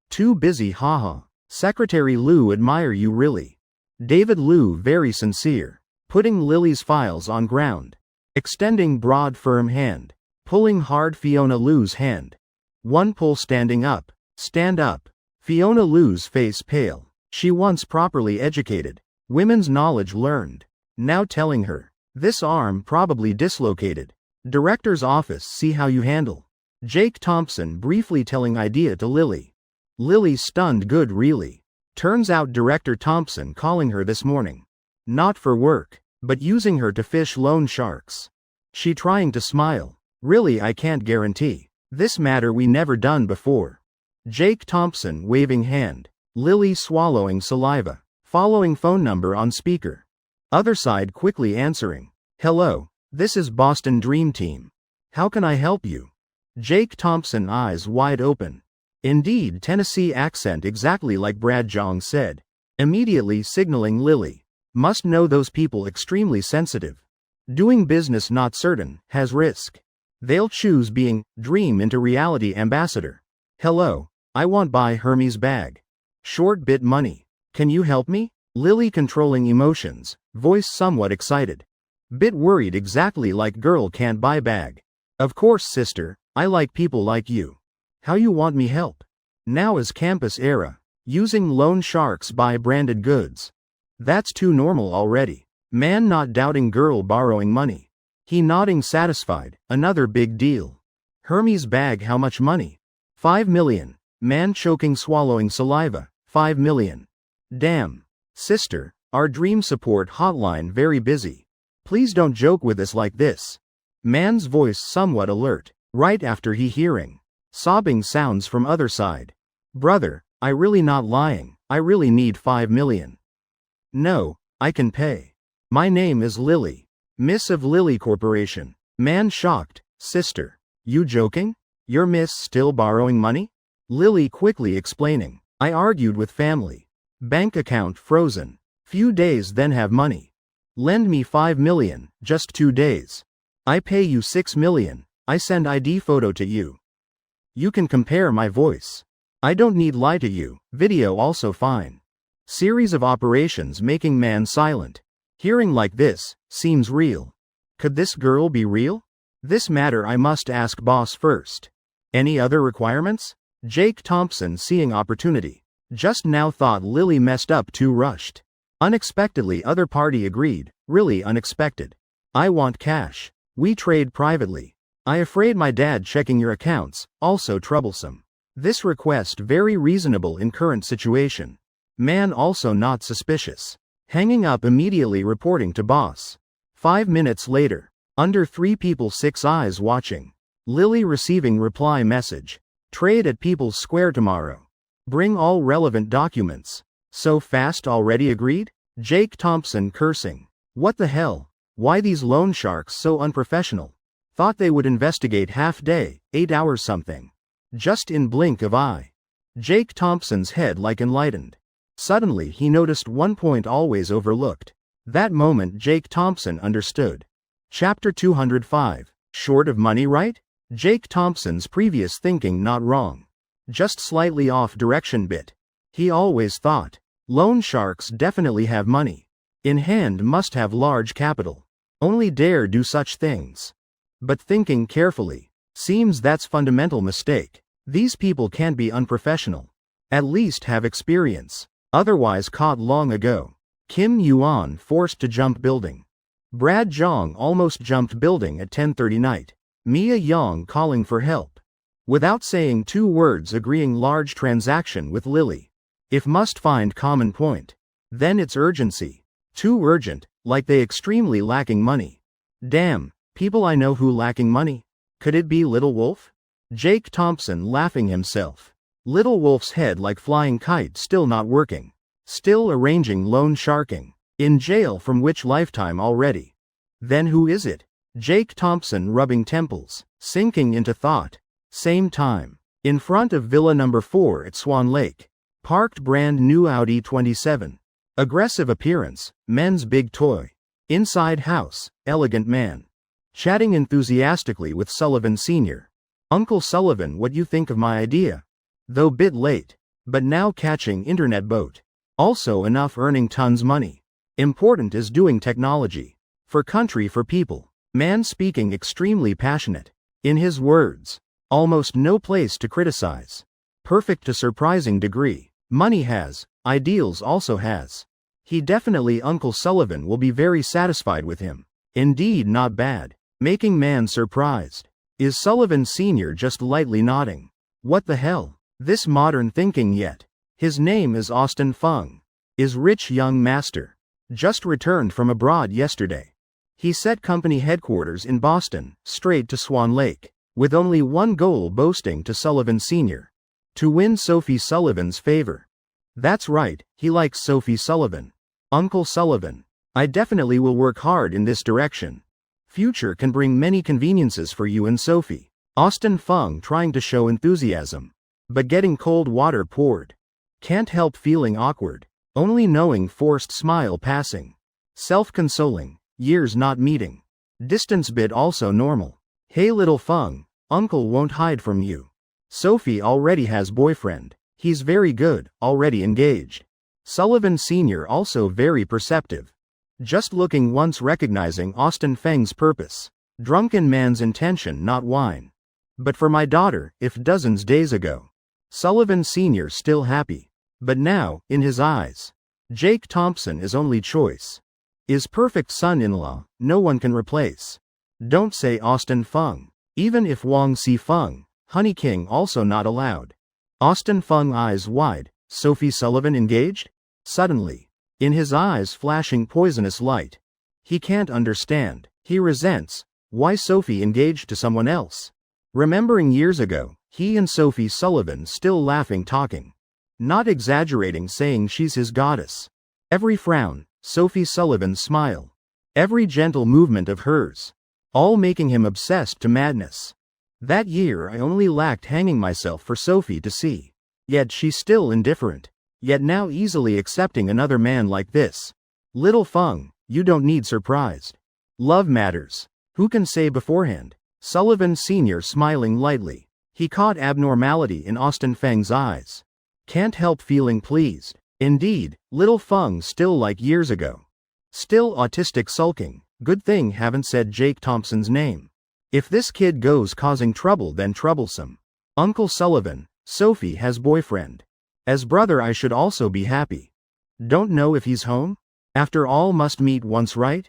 Too busy haha. Secretary Liu admire you really. David Liu very sincere. Putting Lily's files on ground. Extending broad firm hand. Pulling hard Fiona Liu's hand. One pull standing up. Stand up. Fiona Liu's face pale. She once properly educated. Women's knowledge learned. Now telling her. This arm probably dislocated. Director's office see how you handle. Jake Thompson briefly telling idea to Lily. Lily stunned good really. Turns out Director Thompson calling her this morning. Not for work, but using her to fish loan sharks. She trying to smile. Really I can't guarantee. This matter we never done before. Jake Thompson waving hand. Lily swallowing saliva. Following phone number on speaker. Other side quickly answering. Hello, this is Boston Dream Team. How can I help you? Jake Thompson eyes wide open. Indeed Tennessee accent exactly like Brad Jong said. Immediately signaling Lily. Must know those people extremely sensitive. Doing business not certain, has risk. They'll choose being, dream into reality ambassador. Hello, I want buy Hermes bag. Short bit money. Can you help me? Lily controlling emotions, voice somewhat excited. Bit worried, exactly like girl can't buy bag. Of course sister, I like people like you. How you want me help? Now is campus era. Using loan sharks buy branded goods. That's too normal already. Man not doubting girl borrowing money. He nodding satisfied, another big deal. Hermes bag, how much money? 5 million. Man choking, swallowing saliva, 5 million. Damn. Sister, our dream support hotline very busy. Please don't joke with us like this. Man's voice somewhat alert, right after he hearing. Sobbing sounds from other side. Brother, I really not lying, I really need 5 million. No, I can pay. My name is Lily. Miss of Lily Corporation. Man shocked, sister. You joking? Your miss still borrowing money? Lily quickly explaining. I argued with family. Bank account frozen. Few days then have money. Lend me 5 million, just 2 days. I pay you 6 million, I send ID photo to you. You can compare my voice. I don't need lie to you, video also fine. Series of operations making man silent. Hearing like this, seems real. Could this girl be real? This matter I must ask boss first. Any other requirements? Jake Thompson seeing opportunity. Just now thought Lily messed up too rushed. Unexpectedly other party agreed, really unexpected. I want cash. We trade privately. I afraid my dad checking your accounts, also troublesome. This request very reasonable in current situation. Man also not suspicious. Hanging up immediately reporting to boss. 5 minutes later. Under 3 people 6 eyes watching. Lily receiving reply message. Trade at People's Square tomorrow. Bring all relevant documents. So fast already agreed? Jake Thompson cursing. What the hell? Why these loan sharks so unprofessional? Thought they would investigate half day, 8 hours something. Just in blink of eye. Jake Thompson's head like enlightened. Suddenly he noticed one point always overlooked. That moment Jake Thompson understood. Chapter 205. Short of money, right? Jake Thompson's previous thinking not wrong. Just slightly off direction bit. He always thought. Loan sharks definitely have money. In hand must have large capital. Only dare do such things. But thinking carefully. Seems that's fundamental mistake. These people can't be unprofessional. At least have experience. Otherwise caught long ago. Kim Yuan forced to jump building. Brad Zhang almost jumped building at 10:30 night. Mia Yang calling for help. Without saying 2 words agreeing large transaction with Lily. If must find common point. Then it's urgency. Too urgent, like they extremely lacking money. Damn, people I know who lacking money. Could it be Little Wolf? Jake Thompson laughing himself. Little Wolf's head like flying kite still not working. Still arranging loan sharking. In jail from which lifetime already. Then who is it? Jake Thompson rubbing temples, sinking into thought. Same time. In front of Villa number 4 at Swan Lake. Parked brand new Audi 27. Aggressive appearance, men's big toy. Inside house, elegant man. Chatting enthusiastically with Sullivan Sr. Uncle Sullivan, what you think of my idea? Though bit late. But now catching internet boat. Also enough earning tons money. Important is doing technology. For country, for people. Man speaking extremely passionate. In his words. Almost no place to criticize. Perfect to surprising degree. Money has. Ideals also has. He definitely Uncle Sullivan will be very satisfied with him. Indeed not bad. Making man surprised. Is Sullivan Sr. just lightly nodding. What the hell? This modern thinking yet. His name is Austin Fung. Is rich young master. Just returned from abroad yesterday. He set company headquarters in Boston, straight to Swan Lake, with only one goal, boasting to Sullivan Sr. To win Sophie Sullivan's favor. That's right, he likes Sophie Sullivan. Uncle Sullivan. I definitely will work hard in this direction. Future can bring many conveniences for you and Sophie. Austin Fung trying to show enthusiasm. But getting cold water poured. Can't help feeling awkward. Only knowing forced smile passing. Self-consoling. Years not meeting. Distance bit also normal. Hey little Fung, uncle won't hide from you. Sophie already has boyfriend. He's very good, already engaged. Sullivan Sr. also very perceptive. Just looking once recognizing Austin Feng's purpose. Drunken man's intention not wine. But for my daughter, if dozens days ago. Sullivan Sr. still happy. But now, in his eyes. Jake Thompson is only choice. Is perfect son-in-law, no one can replace. Don't say Austin Feng. Even if Wang Si Feng, Honey King also not allowed. Austin Feng eyes wide, Sophie Sullivan engaged? Suddenly. In his eyes flashing poisonous light. He can't understand, he resents, why Sophie engaged to someone else. Remembering years ago, he and Sophie Sullivan still laughing talking. Not exaggerating saying she's his goddess. Every frown, Sophie Sullivan's smile. Every gentle movement of hers. All making him obsessed to madness. That year I only lacked hanging myself for Sophie to see. Yet she's still indifferent. Yet now easily accepting another man like this. Little Feng, you don't need surprised. Love matters. Who can say beforehand? Sullivan Sr. smiling lightly. He caught abnormality in Austin Feng's eyes. Can't help feeling pleased. Indeed, little Feng still like years ago. Still autistic sulking. Good thing haven't said Jake Thompson's name. If this kid goes causing trouble then troublesome. Uncle Sullivan, Sophie has boyfriend. As brother I should also be happy. Don't know if he's home? After all must meet once right?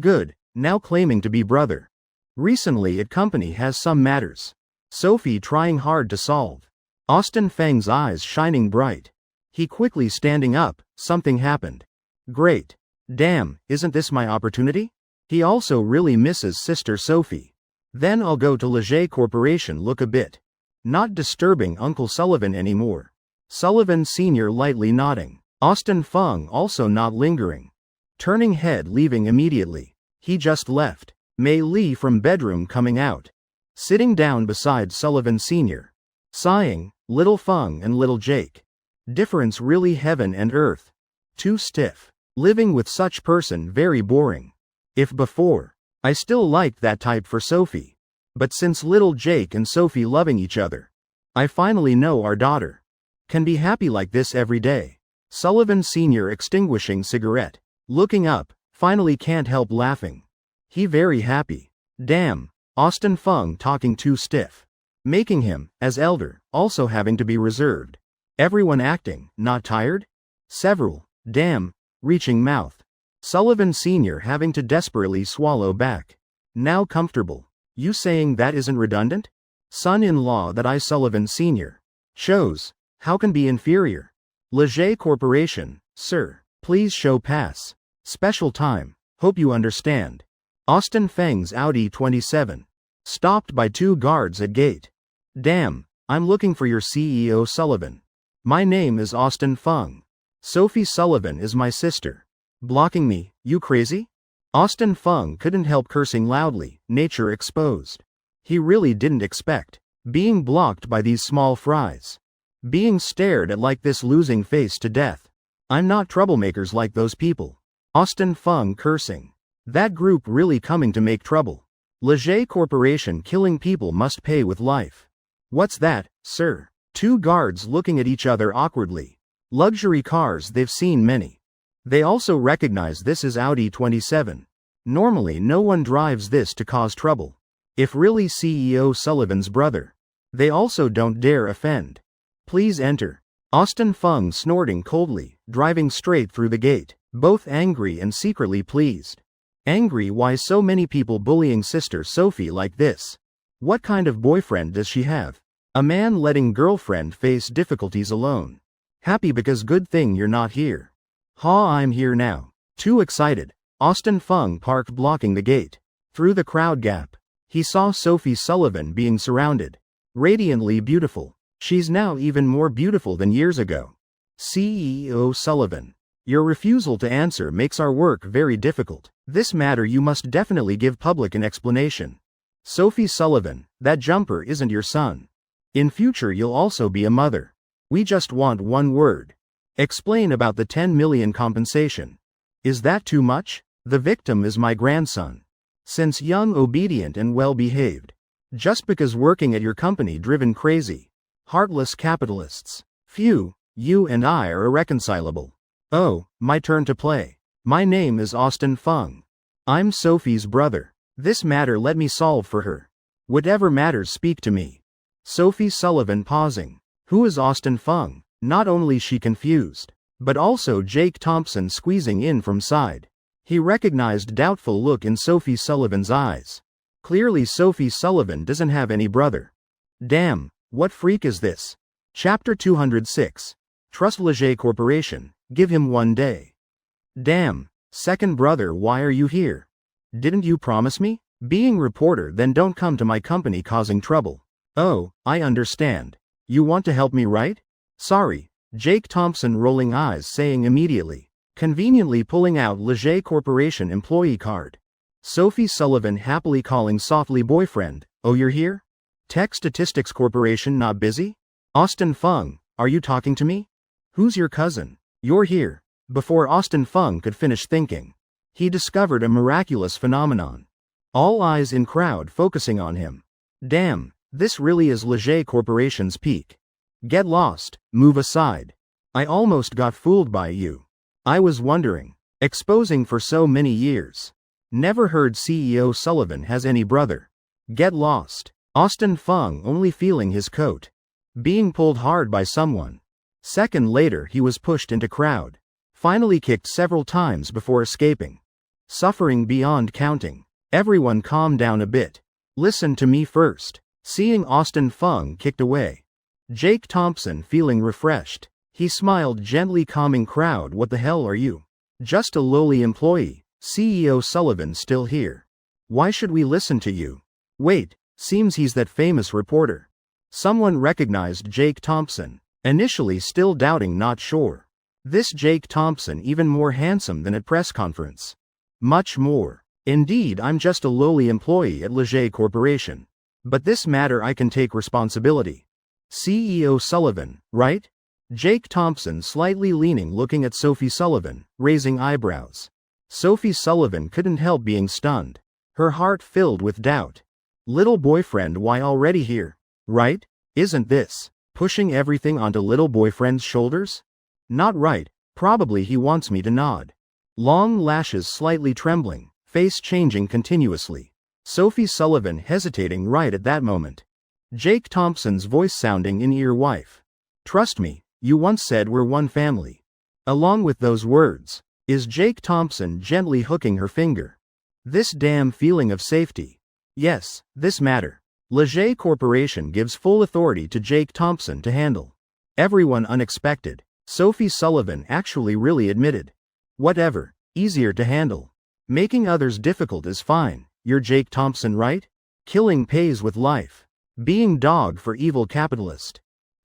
Good, now claiming to be brother. Recently at company has some matters. Sophie trying hard to solve. Austin Feng's eyes shining bright. He quickly standing up, something happened. Great. Damn, isn't this my opportunity? He also really misses sister Sophie. Then I'll go to Leger Corporation look a bit. Not disturbing Uncle Sullivan anymore. Sullivan Sr. lightly nodding. Austin Feng also not lingering. Turning head leaving immediately. He just left. Mei Li from bedroom coming out. Sitting down beside Sullivan Sr. Sighing, little Feng and little Jake. Difference really heaven and earth. Too stiff. Living with such person very boring. If before, I still liked that type for Sophie. But since little Jake and Sophie loving each other. I finally know our daughter. Can be happy like this every day. Sullivan Sr. extinguishing cigarette. Looking up, finally can't help laughing. He very happy. Damn, Austin Feng talking too stiff. Making him, as elder, also having to be reserved. Everyone acting, not tired? Several, damn, reaching mouth. Sullivan Sr. having to desperately swallow back. Now comfortable. You saying that isn't redundant? Son-in-law that I Sullivan Sr. chose. How can be inferior? Leger Corporation, sir. Please show pass. Special time. Hope you understand. Austin Feng's Audi 27. Stopped by 2 guards at gate. Damn, I'm looking for your CEO Sullivan. My name is Austin Feng. Sophie Sullivan is my sister. Blocking me, you crazy? Austin Feng couldn't help cursing loudly, nature exposed. He really didn't expect being blocked by these small fries. Being stared at like this losing face to death. I'm not troublemakers like those people. Austin Feng cursing. That group really coming to make trouble. Leger Corporation killing people must pay with life. What's that, sir? 2 guards looking at each other awkwardly. Luxury cars they've seen many. They also recognize this is Audi 27. Normally no one drives this to cause trouble. If really CEO Sullivan's brother. They also don't dare offend. Please enter. Austin Feng snorting coldly, driving straight through the gate, both angry and secretly pleased. Angry why so many people bullying sister Sophie like this. What kind of boyfriend does she have? A man letting girlfriend face difficulties alone. Happy because good thing you're not here. Ha, I'm here now. Too excited. Austin Feng parked blocking the gate. Through the crowd gap. He saw Sophie Sullivan being surrounded. Radiantly beautiful. She's now even more beautiful than years ago. CEO Sullivan. Your refusal to answer makes our work very difficult. This matter you must definitely give public an explanation. Sophie Sullivan, that jumper isn't your son. In future you'll also be a mother. We just want one word. Explain about the 10 million compensation. Is that too much? The victim is my grandson. Since young, obedient and well-behaved. Just because working at your company driven crazy. Heartless capitalists. Phew, you and I are irreconcilable. Oh, my turn to play. My name is Austin Fung. I'm Sophie's brother. This matter let me solve for her. Whatever matters speak to me. Sophie Sullivan pausing. Who is Austin Fung? Not only she confused, but also Jake Thompson squeezing in from side. He recognized doubtful look in Sophie Sullivan's eyes. Clearly Sophie Sullivan doesn't have any brother. Damn, what freak is this? Chapter 206. Trust Leger Corporation, give him 1 day. Damn, second brother, why are you here? Didn't you promise me? Being reporter, then don't come to my company causing trouble. Oh, I understand. You want to help me, right? Sorry, Jake Thompson rolling eyes saying immediately, conveniently pulling out Leger Corporation employee card. Sophie Sullivan happily calling softly boyfriend, oh you're here? Tech Statistics Corporation not busy? Austin Fung, are you talking to me? Who's your cousin? You're here. Before Austin Fung could finish thinking, he discovered a miraculous phenomenon. All eyes in crowd focusing on him. Damn, this really is Leger Corporation's peak. Get lost, move aside. I almost got fooled by you. I was wondering. Exposing for so many years. Never heard CEO Sullivan has any brother. Get lost. Austin Fung only feeling his coat. Being pulled hard by someone. Second later he was pushed into crowd. Finally kicked several times before escaping. Suffering beyond counting. Everyone calm down a bit. Listen to me first. Seeing Austin Fung kicked away. Jake Thompson feeling refreshed. He smiled gently, calming crowd. What the hell are you? Just a lowly employee. CEO Sullivan still here. Why should we listen to you? Wait, seems he's that famous reporter. Someone recognized Jake Thompson. Initially still doubting, not sure. This Jake Thompson even more handsome than at press conference. Much more. Indeed, I'm just a lowly employee at Leger Corporation. But this matter I can take responsibility. CEO Sullivan, right? Jake Thompson slightly leaning, looking at Sophie Sullivan, raising eyebrows. Sophie Sullivan couldn't help being stunned. Her heart filled with doubt. Little boyfriend, why already here? Right? Isn't this pushing everything onto little boyfriend's shoulders? Not right, probably he wants me to nod. Long lashes slightly trembling, face changing continuously. Sophie Sullivan hesitating right at that moment. Jake Thompson's voice sounding in ear, wife. Trust me, you once said we're one family. Along with those words, is Jake Thompson gently hooking her finger. This damn feeling of safety. Yes, this matter. Leger Corporation gives full authority to Jake Thompson to handle. Everyone unexpected. Sophie Sullivan actually really admitted. Whatever, easier to handle. Making others difficult is fine. You're Jake Thompson, right? Killing pays with life. Being dog for evil capitalist.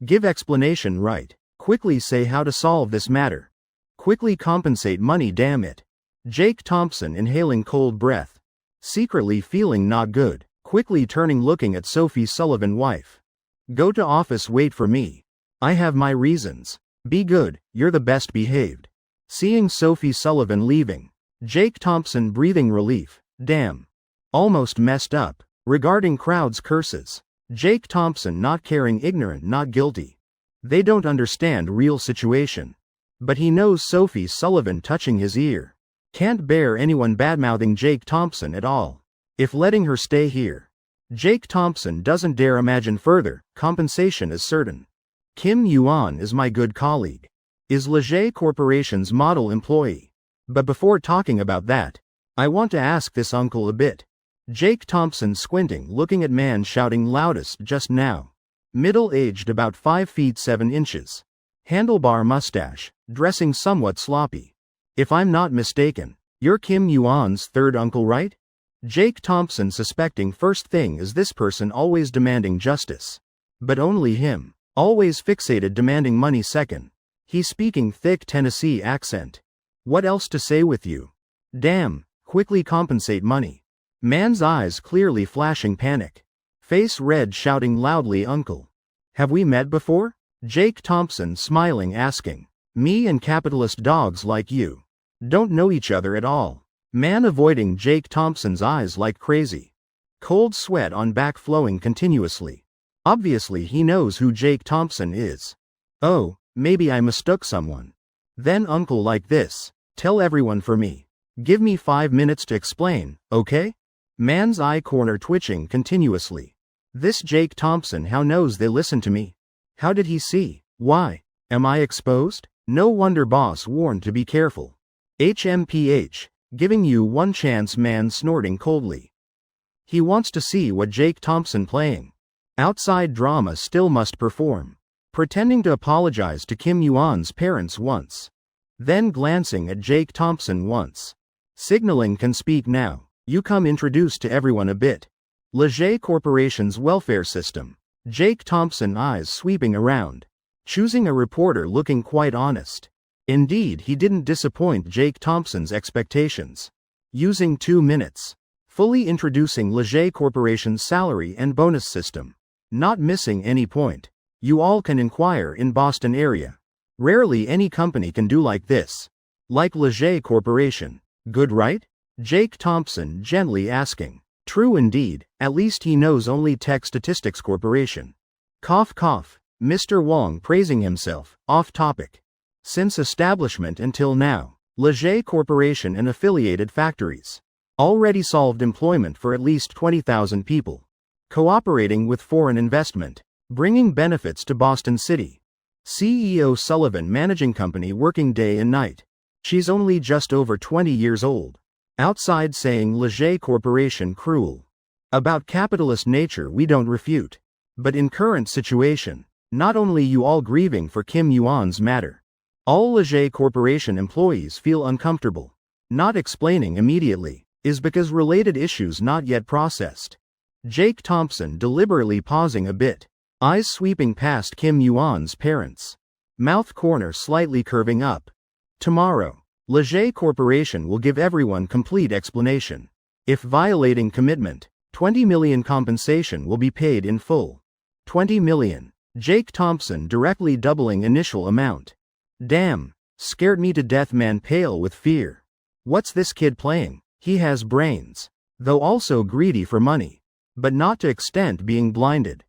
Give explanation, right? Quickly say how to solve this matter. Quickly compensate money, damn it. Jake Thompson inhaling cold breath. Secretly feeling not good. Quickly turning, looking at Sophie Sullivan, wife. Go to office, wait for me. I have my reasons. Be good, you're the best behaved. Seeing Sophie Sullivan leaving. Jake Thompson breathing relief. Damn. Almost messed up. Regarding crowd's curses. Jake Thompson not caring, ignorant, not guilty. They don't understand real situation. But he knows Sophie Sullivan touching his ear. Can't bear anyone badmouthing Jake Thompson at all. If letting her stay here. Jake Thompson doesn't dare imagine further, compensation is certain. Kim Yuan is my good colleague. Is Leger Corporation's model employee. But before talking about that, I want to ask this uncle a bit. Jake Thompson squinting, looking at man shouting loudest just now. Middle-aged, about 5 feet 7 inches. Handlebar mustache, dressing somewhat sloppy. If I'm not mistaken, you're Kim Yuan's third uncle, right? Jake Thompson suspecting first thing is this person always demanding justice. But only him. Always fixated demanding money second. He speaking thick Tennessee accent. What else to say with you? Damn, quickly compensate money. Man's eyes clearly flashing panic. Face red shouting loudly, uncle. Have we met before? Jake Thompson smiling asking. Me and capitalist dogs like you. Don't know each other at all. Man avoiding Jake Thompson's eyes like crazy. Cold sweat on back flowing continuously. Obviously he knows who Jake Thompson is. Oh, maybe I mistook someone. Then uncle like this. Tell everyone for me. Give me 5 minutes to explain, okay? Man's eye corner twitching continuously. This Jake Thompson, how knows they listen to me? How did he see? Why? Am I exposed? No wonder boss warned to be careful. HMPH, giving you one chance, man snorting coldly. He wants to see what Jake Thompson playing. Outside drama still must perform. Pretending to apologize to Kim Yuan's parents once. Then glancing at Jake Thompson once. Signaling can speak now. You come introduced to everyone a bit. Leger Corporation's welfare system. Jake Thompson eyes sweeping around. Choosing a reporter looking quite honest. Indeed, he didn't disappoint Jake Thompson's expectations. Using 2 minutes. Fully introducing Leger Corporation's salary and bonus system. Not missing any point. You all can inquire in Boston area. Rarely any company can do like this. Like Leger Corporation. Good, right? Jake Thompson gently asking. True indeed, at least he knows only Tech Statistics Corporation. Cough cough. Mr. Wong praising himself, off topic. Since establishment until now, Leger Corporation and affiliated factories. Already solved employment for at least 20,000 people. Cooperating with foreign investment. Bringing benefits to Boston City. CEO Sullivan managing company working day and night. She's only just over 20 years old. Outside saying Leger Corporation cruel. About capitalist nature we don't refute. But in current situation, not only you all grieving for Kim Yuan's matter. All Leger Corporation employees feel uncomfortable. Not explaining immediately, is because related issues not yet processed. Jake Thompson deliberately pausing a bit. Eyes sweeping past Kim Yuan's parents. Mouth corner slightly curving up. Tomorrow, Leger Corporation will give everyone complete explanation. If violating commitment, 20 million compensation will be paid in full. 20 million. Jake Thompson directly doubling initial amount. Damn, scared me to death, man pale with fear. What's this kid playing? He has brains. Though also greedy for money. But not to extent being blinded.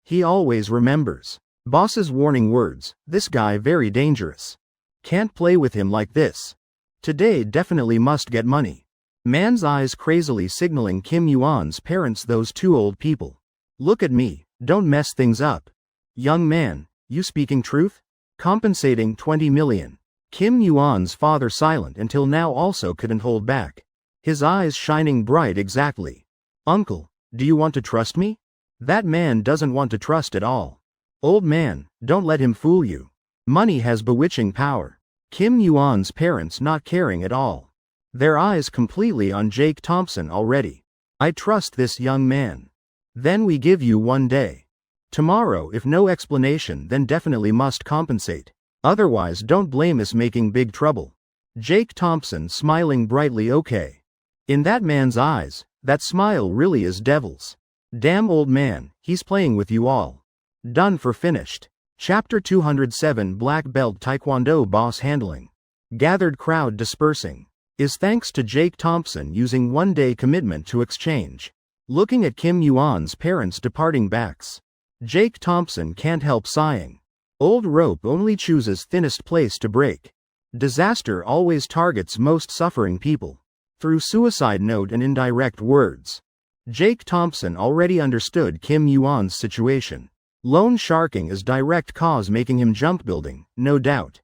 He always remembers. Boss's warning words, this guy very dangerous. Can't play with him like this. Today definitely must get money. Man's eyes crazily signaling Kim Yuan's parents, those two old people. Look at me, don't mess things up. Young man, you speaking truth? Compensating 20 million. Kim Yuan's father silent until now also couldn't hold back. His eyes shining bright exactly. Uncle, do you want to trust me? That man doesn't want to trust at all. Old man, don't let him fool you. Money has bewitching power. Kim Yuan's parents not caring at all. Their eyes completely on Jake Thompson already. I trust this young man. Then we give you 1 day. Tomorrow if no explanation then definitely must compensate. Otherwise don't blame us making big trouble. Jake Thompson smiling brightly okay. In that man's eyes, that smile really is devil's. Damn old man, he's playing with you all. Done for finished. Chapter 207 Black Belt Taekwondo boss handling. Gathered crowd dispersing. Is thanks to Jake Thompson using 1 day commitment to exchange. Looking at Kim Yuan's parents departing backs. Jake Thompson can't help sighing. Old rope only chooses thinnest place to break. Disaster always targets most suffering people. Through suicide note and indirect words. Jake Thompson already understood Kim Yuan's situation. Loan sharking is direct cause making him jump building, no doubt.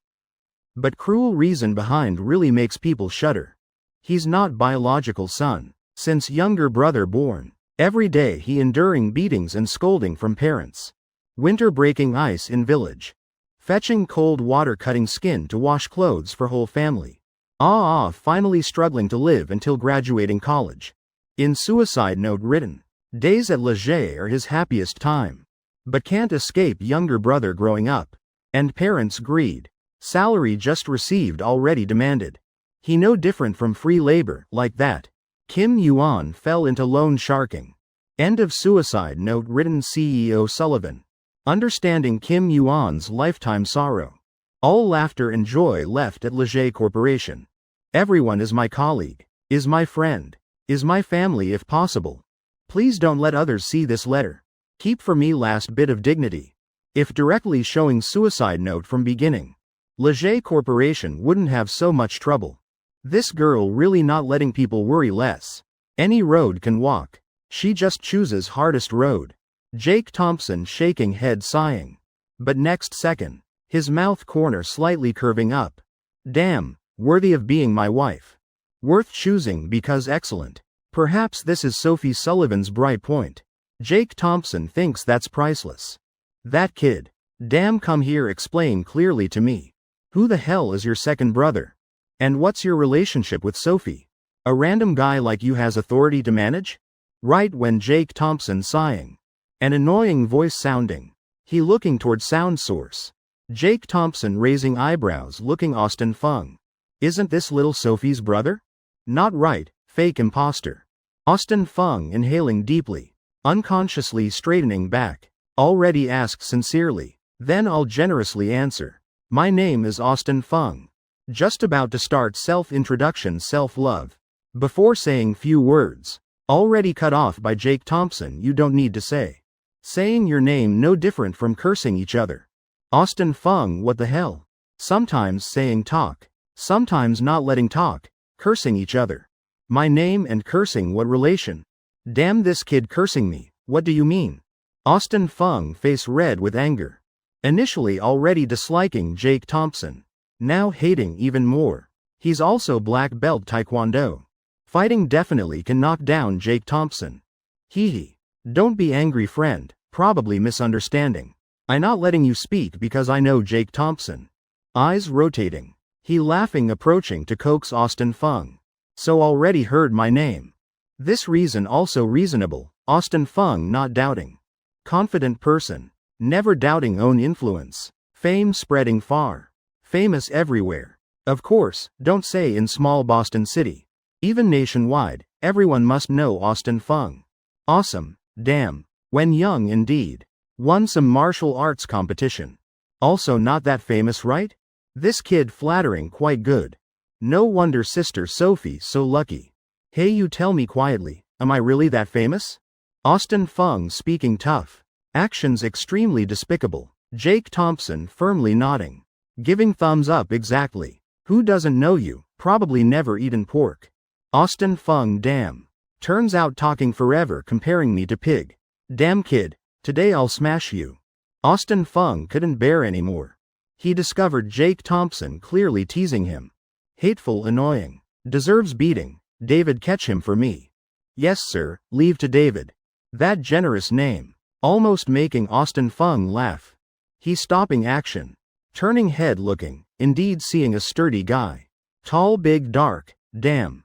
But cruel reason behind really makes people shudder. He's not biological son. Since younger brother born. Every day he enduring beatings and scolding from parents. Winter breaking ice in village. Fetching cold water cutting skin to wash clothes for whole family. Finally struggling to live until graduating college. In suicide note written. Days at Leger are his happiest time. But can't escape younger brother growing up. And parents' greed. Salary just received already demanded. He no different from free labor, like that. Kim Yuan fell into loan sharking. End of suicide note written CEO Sullivan. Understanding Kim Yuan's lifetime sorrow. All laughter and joy left at Leger Corporation. Everyone is my colleague. Is my friend. Is my family if possible. Please don't let others see this letter. Keep for me last bit of dignity. If directly showing suicide note from beginning. Leger Corporation wouldn't have so much trouble. This girl really not letting people worry less. Any road can walk. She just chooses hardest road. Jake Thompson shaking head sighing. But next second, his mouth corner slightly curving up. Damn, worthy of being my wife. Worth choosing because excellent. Perhaps this is Sophie Sullivan's bright point. Jake Thompson thinks that's priceless. That kid. Damn, come here, explain clearly to me. Who the hell is your second brother? And what's your relationship with Sophie? A random guy like you has authority to manage? Right when Jake Thompson sighing. An annoying voice sounding. He looking toward sound source. Jake Thompson raising eyebrows looking Austin Fung. Isn't this little Sophie's brother? Not right, fake imposter. Austin Fung inhaling deeply. Unconsciously straightening back. Already ask sincerely. Then I'll generously answer. My name is Austin Fung. Just about to start self-introduction, self-love. Before saying few words. Already cut off by Jake Thompson. You don't need to say. Saying your name no different from cursing each other. Austin Fung, what the hell? Sometimes saying talk. Sometimes not letting talk. Cursing each other. My name and cursing, what relation? Damn, this kid cursing me, what do you mean? Austin Fung face red with anger. Initially already disliking Jake Thompson. Now hating even more. He's also black belt taekwondo. Fighting definitely can knock down Jake Thompson. Hee hee. Don't be angry, friend, probably misunderstanding. I'm not letting you speak because I know Jake Thompson. Eyes rotating. He laughing, approaching to coax Austin Fung. So already heard my name. This reason also reasonable, Austin Fung not doubting. Confident person. Never doubting own influence. Fame spreading far. Famous everywhere. Of course, don't say in small Boston City. Even nationwide, everyone must know Austin Fung. Awesome, damn. When young indeed. Won some martial arts competition. Also not that famous, right? This kid flattering quite good. No wonder Sister Sophie so lucky. Hey, you tell me quietly, am I really that famous? Austin Fung speaking tough. Actions extremely despicable. Jake Thompson firmly nodding. Giving thumbs up exactly. Who doesn't know you? Probably never eaten pork. Austin Fung, damn. Turns out talking forever comparing me to pig. Damn kid, today I'll smash you. Austin Fung couldn't bear anymore. He discovered Jake Thompson clearly teasing him. Hateful, annoying. Deserves beating. David, catch him for me. Yes sir, leave to David. That generous name. Almost making Austin Fung laugh. He stopping action. Turning head looking, indeed seeing a sturdy guy. Tall, big, dark, damn.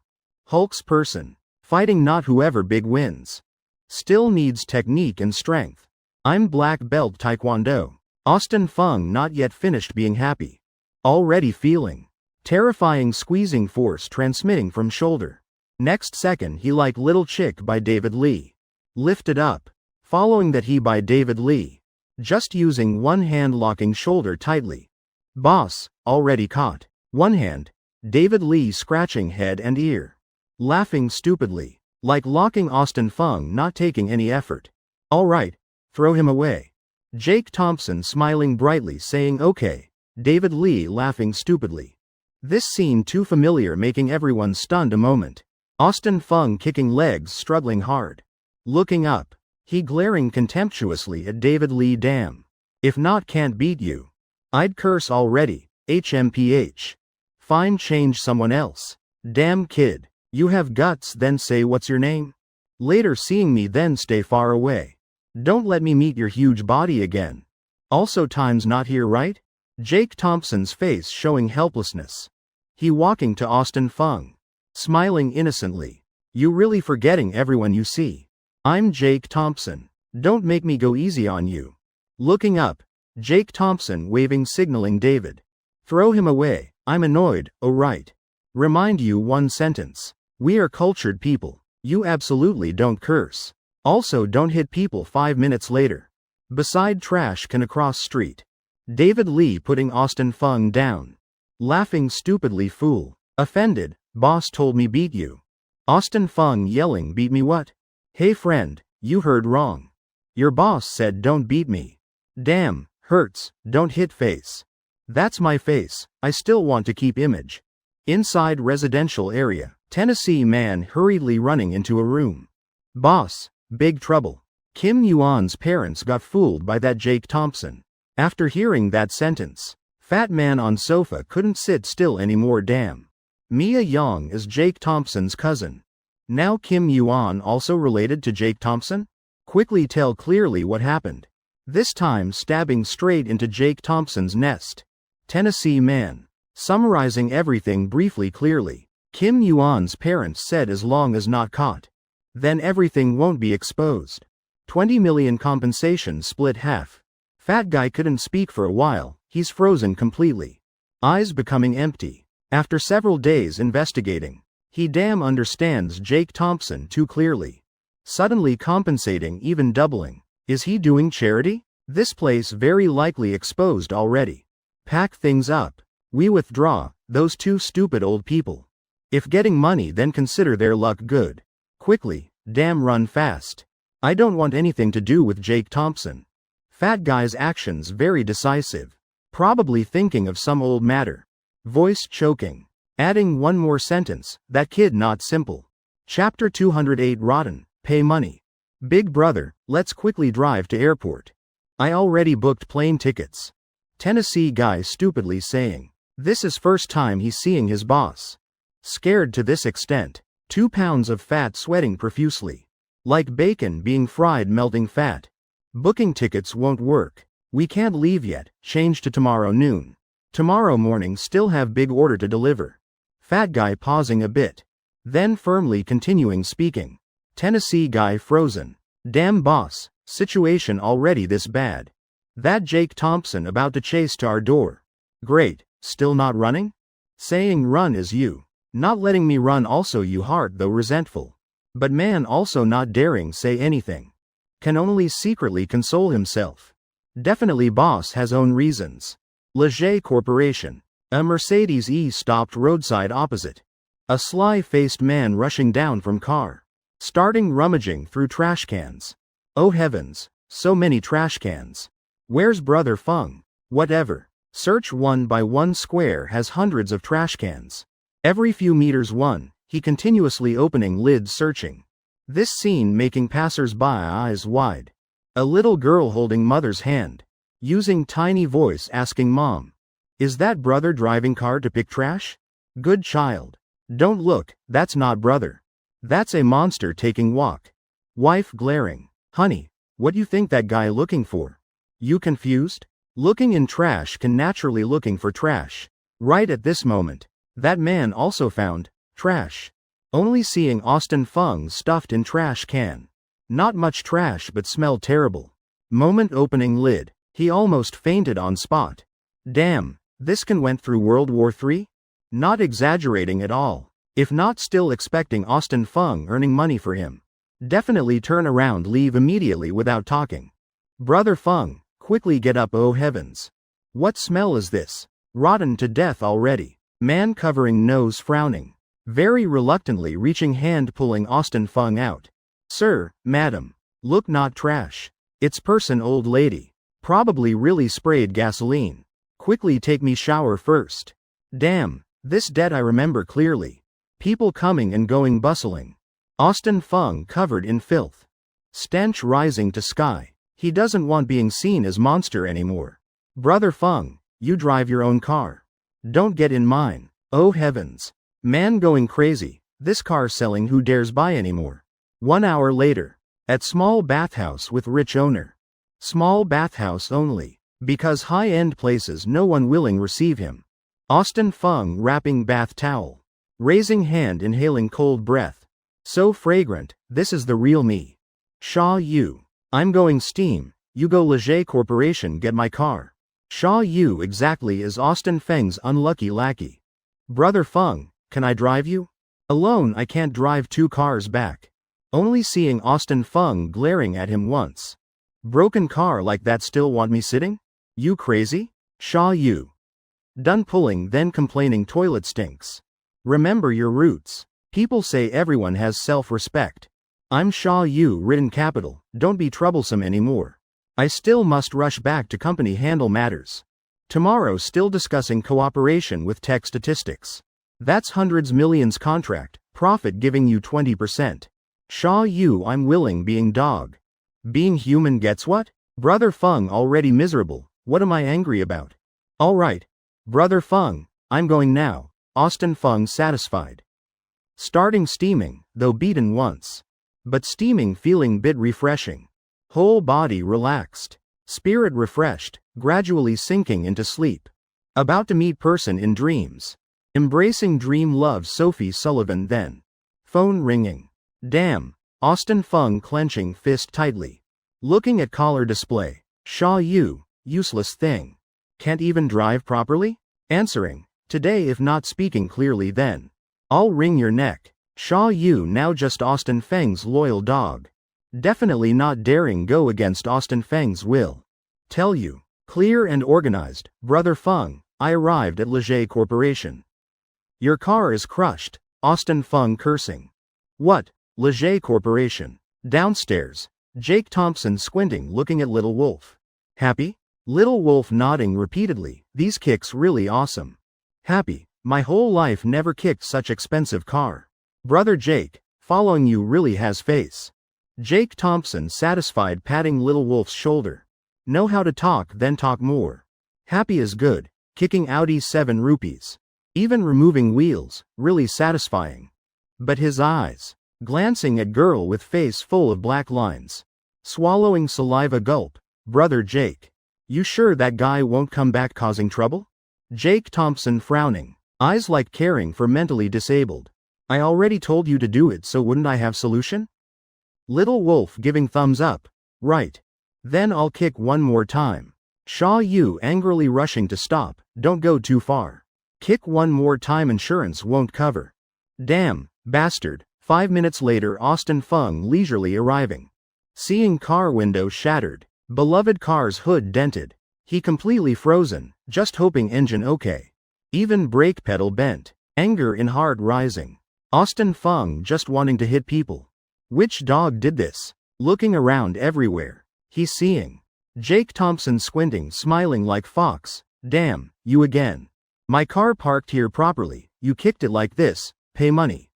Hulk's person. Fighting not whoever big wins. Still needs technique and strength. I'm black belt taekwondo. Austin Fung not yet finished being happy. Already feeling. Terrifying squeezing force transmitting from shoulder. Next second he like Little Chick by David Lee. Lifted up. Following that he by David Lee. Just using one hand locking shoulder tightly. Boss, already caught. One hand. David Lee scratching head and ear. Laughing stupidly. Like locking Austin Fung not taking any effort. Alright. Throw him away. Jake Thompson smiling brightly saying okay. David Lee laughing stupidly. This scene too familiar making everyone stunned a moment. Austin Fung kicking legs struggling hard. Looking up. He glaring contemptuously at David Lee. Damn. If not can't beat you. I'd curse already. HMPH. Fine, change someone else. Damn kid. You have guts, then say what's your name? Later seeing me then stay far away. Don't let me meet your huge body again. Also time's not here, right? Jake Thompson's face showing helplessness. He walking to Austin Fung. Smiling innocently. You really forgetting everyone you see. I'm Jake Thompson. Don't make me go easy on you. Looking up. Jake Thompson waving signaling David. Throw him away. I'm annoyed, oh right. Remind you one sentence. We are cultured people. You absolutely don't curse. Also don't hit people 5 minutes later. Beside trash can across street. David Lee putting Austin Fung down. Laughing stupidly fool. Offended, boss told me beat you. Austin Fung yelling beat me what? Hey friend, you heard wrong. Your boss said don't beat me. Damn, hurts, don't hit face. That's my face, I still want to keep image. Inside residential area, Tennessee man hurriedly running into a room. Boss, big trouble. Kim Yuan's parents got fooled by that Jake Thompson. After hearing that sentence, fat man on sofa couldn't sit still anymore. Damn. Mia Young is Jake Thompson's cousin. Now Kim Yuan also related to Jake Thompson? Quickly tell clearly what happened. This time stabbing straight into Jake Thompson's nest. Tennessee man. Summarizing everything briefly clearly. Kim Yuan's parents said as long as not caught, then everything won't be exposed. 20 million compensation split half. Fat guy couldn't speak for a while, he's frozen completely. Eyes becoming empty. After several days investigating, he damn understands Jake Thompson too clearly. Suddenly compensating, even doubling. Is he doing charity? This place very likely exposed already. Pack things up. We withdraw, those two stupid old people. If getting money, then consider their luck good. Quickly, damn run fast. I don't want anything to do with Jake Thompson. Fat guy's actions very decisive. Probably thinking of some old matter. Voice choking. Adding one more sentence, that kid not simple. Chapter 208 Rotten, pay money. Big brother, let's quickly drive to airport. I already booked plane tickets. Tennessee guy stupidly saying. This is first time he's seeing his boss. Scared to this extent. 2 pounds of fat sweating profusely. Like bacon being fried melting fat. Booking tickets won't work. We can't leave yet, change to tomorrow noon. Tomorrow morning still have big order to deliver. Fat guy pausing a bit. Then firmly continuing speaking. Tennessee guy frozen. Damn boss, situation already this bad. That Jake Thompson about to chase to our door. Great, still not running? Saying run is you. Not letting me run also you heart though resentful. But man also not daring say anything. Can only secretly console himself. Definitely boss has own reasons. Leger Corporation. A Mercedes E stopped roadside opposite. A sly-faced man rushing down from car. Starting rummaging through trash cans. Oh heavens, so many trash cans. Where's brother Feng? Whatever. Search one by one square has hundreds of trash cans. Every few meters one, he continuously opening lids searching. This scene making passers-by eyes wide. A little girl holding mother's hand. Using tiny voice asking mom. Is that brother driving car to pick trash? Good child. Don't look, that's not brother. That's a monster taking walk. Wife glaring. Honey, what you think that guy looking for? You confused? Looking in trash can naturally looking for trash. Right at this moment, that man also found trash. Only seeing Austin Feng stuffed in trash can. Not much trash but smelled terrible. Moment opening lid, he almost fainted on spot. Damn, this can went through World War III? Not exaggerating at all. If not still expecting Austin Feng earning money for him. Definitely turn around leave immediately without talking. Brother Feng, quickly get up oh heavens. What smell is this? Rotten to death already. Man covering nose frowning. Very reluctantly reaching hand pulling Austin Feng out. Sir, madam. Look not trash. It's person old lady. Probably really sprayed gasoline. Quickly take me shower first. Damn, this dead I remember clearly. People coming and going bustling. Austin Feng covered in filth. Stench rising to sky. He doesn't want being seen as monster anymore. Brother Feng, you drive your own car. Don't get in mine. Oh heavens. Man going crazy. This car selling who dares buy anymore. 1 hour later. At small bathhouse with rich owner. Small bathhouse only. Because high-end places no one willing receive him. Austin Feng wrapping bath towel. Raising hand inhaling cold breath. So fragrant, this is the real me. Shaw Yu. I'm going steam, you go Leger Corporation get my car. Shaw Yu exactly is Austin Feng's unlucky lackey. Brother Feng, can I drive you? Alone I can't drive 2 cars back. Only seeing Austin Feng glaring at him once. Broken car like that still want me sitting? You crazy? Shaw Yu. Done pulling then complaining toilet stinks. Remember your roots. People say everyone has self-respect. I'm Shaw Yu written capital, don't be troublesome anymore. I still must rush back to company handle matters. Tomorrow still discussing cooperation with tech statistics. That's hundreds millions contract, profit giving you 20%. Shaw you I'm willing being dog. Being human gets what? Brother Feng already miserable, what am I angry about? Alright. Brother Feng, I'm going now. Austin Feng satisfied. Starting steaming, though beaten once. But steaming feeling bit refreshing. Whole body relaxed. Spirit refreshed, gradually sinking into sleep. About to meet person in dreams. Embracing dream love Sophie Sullivan then. Phone ringing. Damn. Austin Feng clenching fist tightly. Looking at collar display. Shaw you, useless thing. Can't even drive properly? Answering. Today if not speaking clearly then. I'll wring your neck. Shaw you now just Austin Feng's loyal dog. Definitely not daring go against Austin Feng's will. Tell you. Clear and organized, Brother Feng, I arrived at Leger Corporation. Your car is crushed, Austin Feng cursing. What? Leger Corporation. Downstairs. Jake Thompson squinting looking at Little Wolf. Happy? Little Wolf nodding repeatedly, these kicks really awesome. Happy, my whole life never kicked such expensive car. Brother Jake, following you really has face. Jake Thompson satisfied patting Little Wolf's shoulder. Know how to talk then talk more. Happy is good, kicking Audi 7 rupees. Even removing wheels, really satisfying. But his eyes, glancing at girl with face full of black lines. Swallowing saliva gulp, Brother Jake. You sure that guy won't come back causing trouble? Jake Thompson frowning, eyes like caring for mentally disabled. I already told you to do it so wouldn't I have solution? Little Wolf giving thumbs up. Right. Then I'll kick one more time. Shaw you angrily rushing to stop, don't go too far. Kick one more time insurance won't cover. Damn, bastard. 5 minutes later Austin Feng leisurely arriving. Seeing car window shattered. Beloved car's hood dented. He completely frozen, just hoping engine okay. Even brake pedal bent. Anger in heart rising. Austin Feng just wanting to hit people. Which dog did this? Looking around everywhere. He's seeing. Jake Thompson squinting smiling like fox. Damn, you again. My car parked here properly, you kicked it like this, pay money.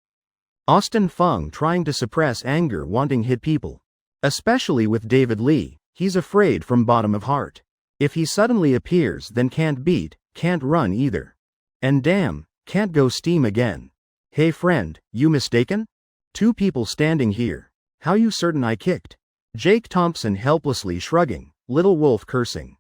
Austin Feng trying to suppress anger wanting hit people. Especially with David Lee, he's afraid from bottom of heart. If he suddenly appears then can't beat, can't run either. And damn, can't go steam again. Hey friend, you mistaken? Two people standing here. How you certain I kicked? Jake Thompson helplessly shrugging, Little Wolf cursing.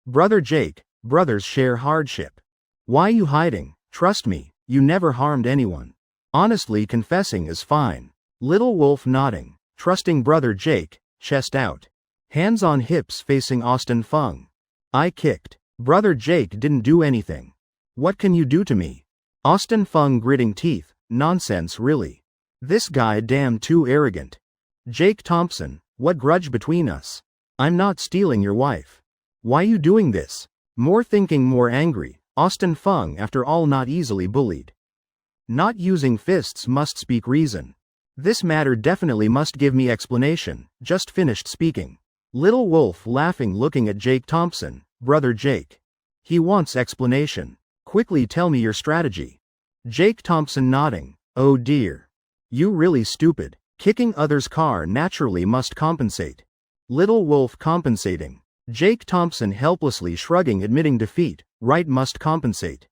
Brother Jake, brothers share hardship. Why you hiding? Trust me, you never harmed anyone. Honestly confessing is fine. Little Wolf nodding, trusting Brother Jake, chest out. Hands on hips facing Austin Feng. I kicked. Brother Jake didn't do anything. What can you do to me? Austin Feng gritting teeth, nonsense really. This guy damn too arrogant. Jake Thompson, what grudge between us? I'm not stealing your wife. Why you doing this? More thinking more angry, Austin Feng after all not easily bullied. Not using fists must speak reason. This matter definitely must give me explanation, just finished speaking. Little Wolf laughing looking at Jake Thompson, Brother Jake. He wants explanation. Quickly tell me your strategy. Jake Thompson nodding, oh dear. You really stupid. Kicking others' car naturally must compensate. Little Wolf compensating. Jake Thompson helplessly shrugging admitting defeat, right must compensate.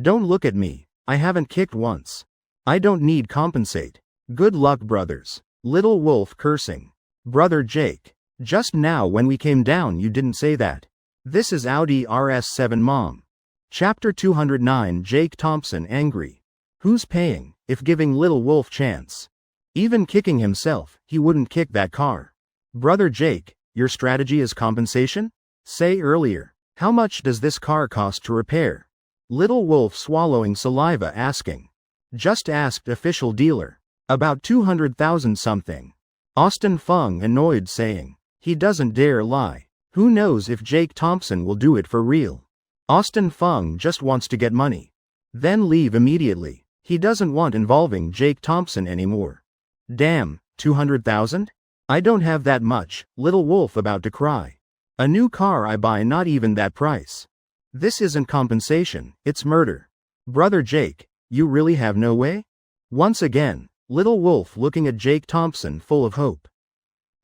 Don't look at me, I haven't kicked once. I don't need compensate. Good luck brothers. Little Wolf cursing. Brother Jake. Just now when we came down you didn't say that. This is Audi RS7 Mom. Chapter 209 Jake Thompson angry. Who's paying, if giving Little Wolf chance? Even kicking himself, he wouldn't kick that car. Brother Jake, your strategy is compensation? Say earlier, how much does this car cost to repair? Little Wolf swallowing saliva asking. Just asked official dealer. About 200,000 something. Austin Feng annoyed saying. He doesn't dare lie. Who knows if Jake Thompson will do it for real. Austin Feng just wants to get money. Then leave immediately. He doesn't want involving Jake Thompson anymore. Damn, 200,000? I don't have that much, Little Wolf about to cry. A new car I buy not even that price. This isn't compensation, it's murder. Brother Jake, You really have no way? Once again, little wolf looking at Jake Thompson full of hope.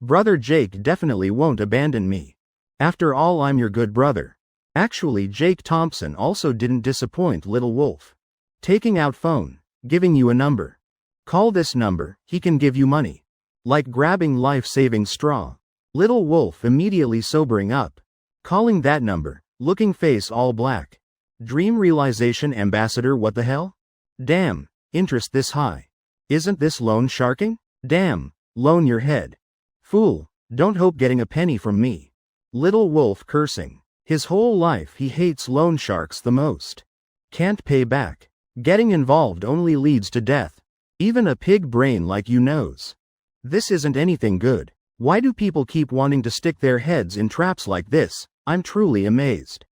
Brother Jake definitely won't abandon me. After all, I'm your good brother. Actually, Jake Thompson also didn't disappoint little wolf. Taking out phone, giving you a number. Call this number, he can give you money. Like grabbing life-saving straw. Little wolf immediately sobering up. Calling that number, looking face all black. Dream realization ambassador, what the hell? Damn, interest this high. Isn't this loan sharking? Damn, loan your head. Fool, don't hope getting a penny from me. Little wolf cursing. His whole life he hates loan sharks the most. Can't pay back. Getting involved only leads to death. Even a pig brain like you knows. This isn't anything good. Why do people keep wanting to stick their heads in traps like this? I'm truly amazed.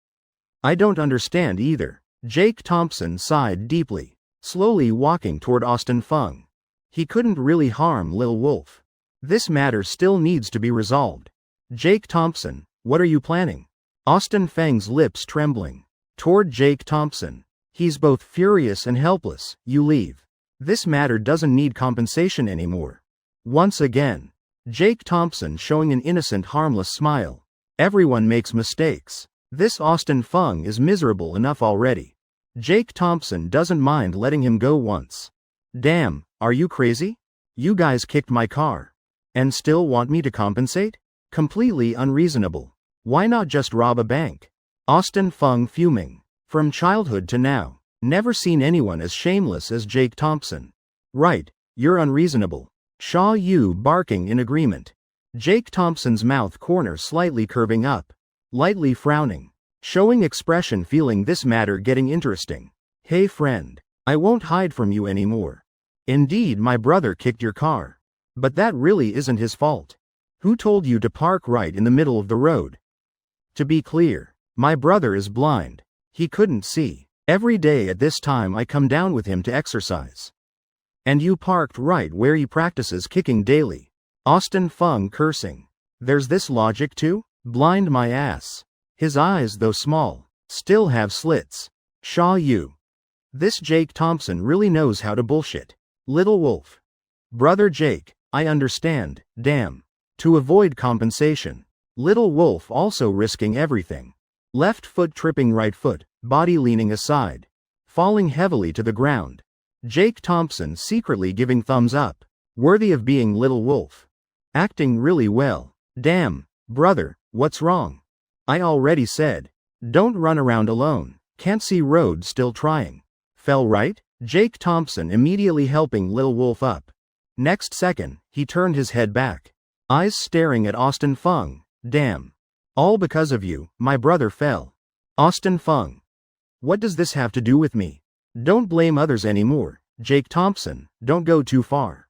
I don't understand either. Jake Thompson sighed deeply, slowly walking toward Austin Fung. He couldn't really harm Lil Wolf. This matter still needs to be resolved. Jake Thompson, what are you planning? Austin Feng's lips trembling. Toward Jake Thompson. He's both furious and helpless. You leave. This matter doesn't need compensation anymore. Once again. Jake Thompson showing an innocent, harmless smile. Everyone makes mistakes. This Austin Fung is miserable enough already. Jake Thompson doesn't mind letting him go once. Damn, are you crazy? You guys kicked my car. And still want me to compensate? Completely unreasonable. Why not just rob a bank? Austin Fung fuming. From childhood to now, never seen anyone as shameless as Jake Thompson. Right, you're unreasonable. Shaw Yu barking in agreement. Jake Thompson's mouth corner slightly curving up. Lightly frowning. Showing expression, feeling this matter getting interesting. Hey friend, I won't hide from you anymore. Indeed, my brother kicked your car. But that really isn't his fault. Who told you to park right in the middle of the road? To be clear, my brother is blind. He couldn't see. Every day at this time I come down with him to exercise. And you parked right where he practices kicking daily. Austin Fung cursing. There's this logic too? Blind my ass. His eyes, though small, still have slits. Shaw Yu. This Jake Thompson really knows how to bullshit. Little Wolf. Brother Jake, I understand, damn. To avoid compensation. Little Wolf also risking everything. Left foot tripping right foot, body leaning aside. Falling heavily to the ground. Jake Thompson secretly giving thumbs up. Worthy of being Little Wolf. Acting really well. Damn, brother, what's wrong? I already said. Don't run around alone. Can't see road, still trying. Fell right? Jake Thompson immediately helping Lil Wolf up. Next second, he turned his head back. Eyes staring at Austin Fung. Damn. All because of you, my brother fell. Austin Fung. What does this have to do with me? Don't blame others anymore. Jake Thompson, don't go too far.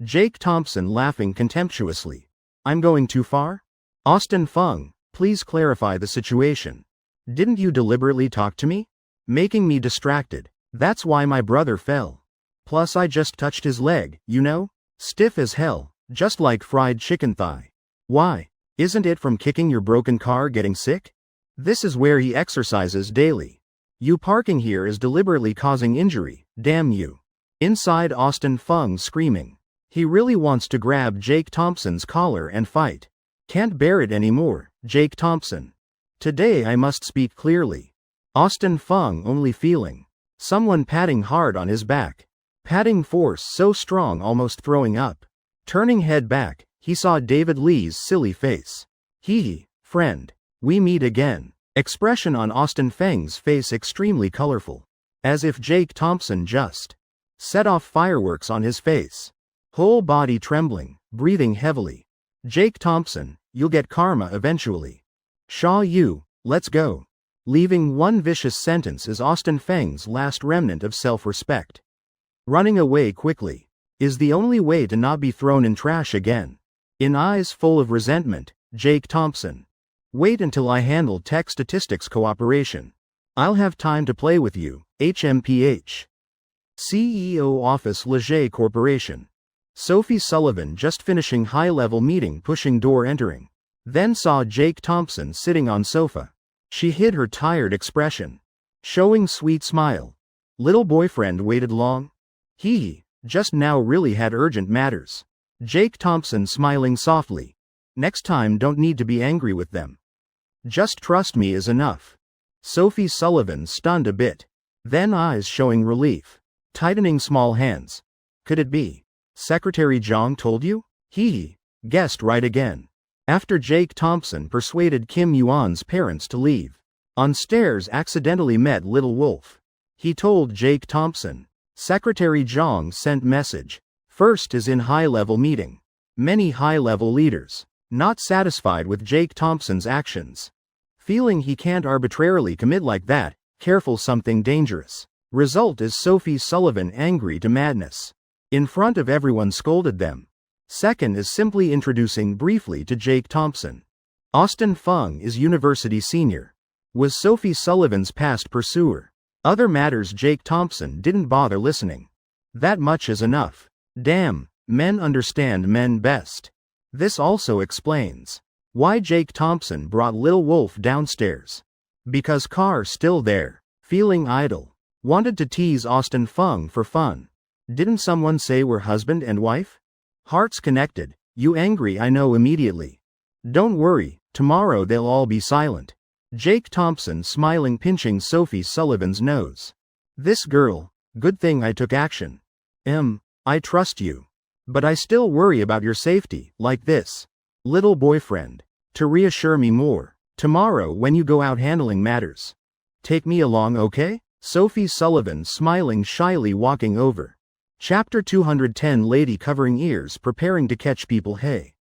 Jake Thompson laughing contemptuously. I'm going too far? Austin Fung, please clarify the situation. Didn't you deliberately talk to me? Making me distracted. That's why my brother fell. Plus I just touched his leg, you know? Stiff as hell, just like fried chicken thigh. Why? Isn't it from kicking your broken car getting sick? This is where he exercises daily. You parking here is deliberately causing injury, damn you. Inside Austin Fung screaming. He really wants to grab Jake Thompson's collar and fight. Can't bear it anymore, Jake Thompson. Today I must speak clearly. Austin Fung only feeling. Someone patting hard on his back. Patting force so strong almost throwing up. Turning head back, he saw David Lee's silly face. Hee, friend. We meet again. Expression on Austin Feng's face extremely colorful. As if Jake Thompson just set off fireworks on his face. Whole body trembling, breathing heavily. Jake Thompson, you'll get karma eventually. Shaw Yu, let's go. Leaving one vicious sentence is Austin Feng's last remnant of self-respect. Running away quickly is the only way to not be thrown in trash again. In eyes full of resentment, Jake Thompson. Wait until I handle tech statistics cooperation. I'll have time to play with you, HMPH. CEO Office Leger Corporation. Sophie Sullivan just finishing high-level meeting, pushing door entering. Then saw Jake Thompson sitting on sofa. She hid her tired expression. Showing sweet smile. Little boyfriend waited long? He just now really had urgent matters. Jake Thompson smiling softly. Next time don't need to be angry with them. Just trust me is enough. Sophie Sullivan stunned a bit. Then eyes showing relief. Tightening small hands. Could it be? Secretary Jong told you? He guessed right again. After Jake Thompson persuaded Kim Yuan's parents to leave. On stairs accidentally met Little Wolf. He told Jake Thompson. Secretary Jong sent message. First is in high-level meeting. Many high-level leaders. Not satisfied with Jake Thompson's actions. Feeling he can't arbitrarily commit like that, careful something dangerous. Result is Sophie Sullivan angry to madness. In front of everyone scolded them. Second is simply introducing briefly to Jake Thompson. Austin Fung is university senior. Was Sophie Sullivan's past pursuer. Other matters Jake Thompson didn't bother listening. That much is enough. Damn, men understand men best. This also explains why Jake Thompson brought Lil Wolf downstairs. Because Carr still there, feeling idle. Wanted to tease Austin Fung for fun. Didn't someone say we're husband and wife? Hearts connected. You angry I know immediately. Don't worry, tomorrow they'll all be silent. Jake Thompson smiling pinching Sophie Sullivan's nose. This girl, good thing I took action. I trust you. But I still worry about your safety, like this. Little boyfriend. To reassure me more. Tomorrow when you go out handling matters. Take me along, okay? Sophie Sullivan smiling shyly walking over. Chapter 210 Lady covering ears preparing to catch people. Hey.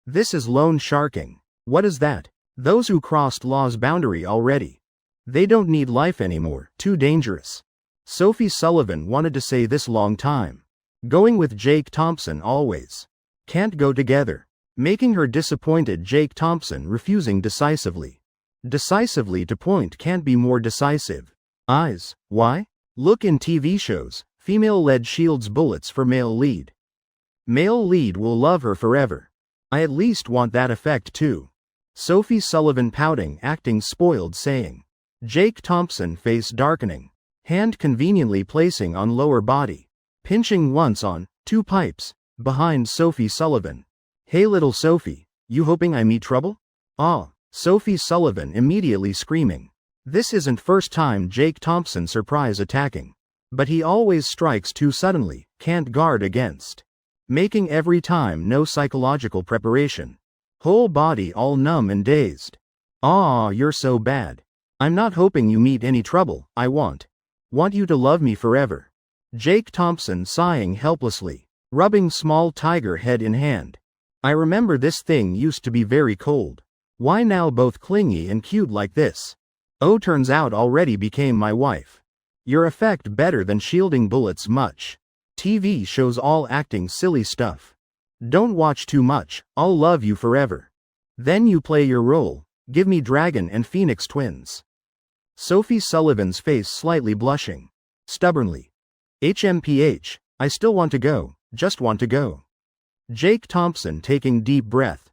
This is loan sharking. What is that? Those who crossed law's boundary already. They don't need life anymore, too dangerous. Sophie Sullivan wanted to say this long time. Going with Jake Thompson always. Can't go together. Making her disappointed Jake Thompson refusing decisively. Decisively to point can't be more decisive. Eyes, why? Look in TV shows, female-led shields bullets for male lead. Male lead will love her forever. I at least want that effect too. Sophie Sullivan pouting acting spoiled saying. Jake Thompson face darkening. Hand conveniently placing on lower body. Pinching once on, two pipes, behind Sophie Sullivan. Hey little Sophie, you hoping I meet trouble? Ah, Sophie Sullivan immediately screaming. This isn't first time Jake Thompson surprise attacking. But he always strikes too suddenly, can't guard against. Making every time no psychological preparation. Whole body all numb and dazed. Ah, you're so bad. I'm not hoping you meet any trouble, I want you to love me forever. Jake Thompson sighing helplessly, rubbing small tiger head in hand. I remember this thing used to be very cold. Why now both clingy and cute like this? Oh, turns out already became my wife. Your effect better than shielding bullets much. TV shows all acting silly stuff. Don't watch too much, I'll love you forever. Then you play your role, give me Dragon and Phoenix twins. Sophie Sullivan's face slightly blushing. Stubbornly. HMPH, I still want to go, just want to go. Jake Thompson taking deep breath.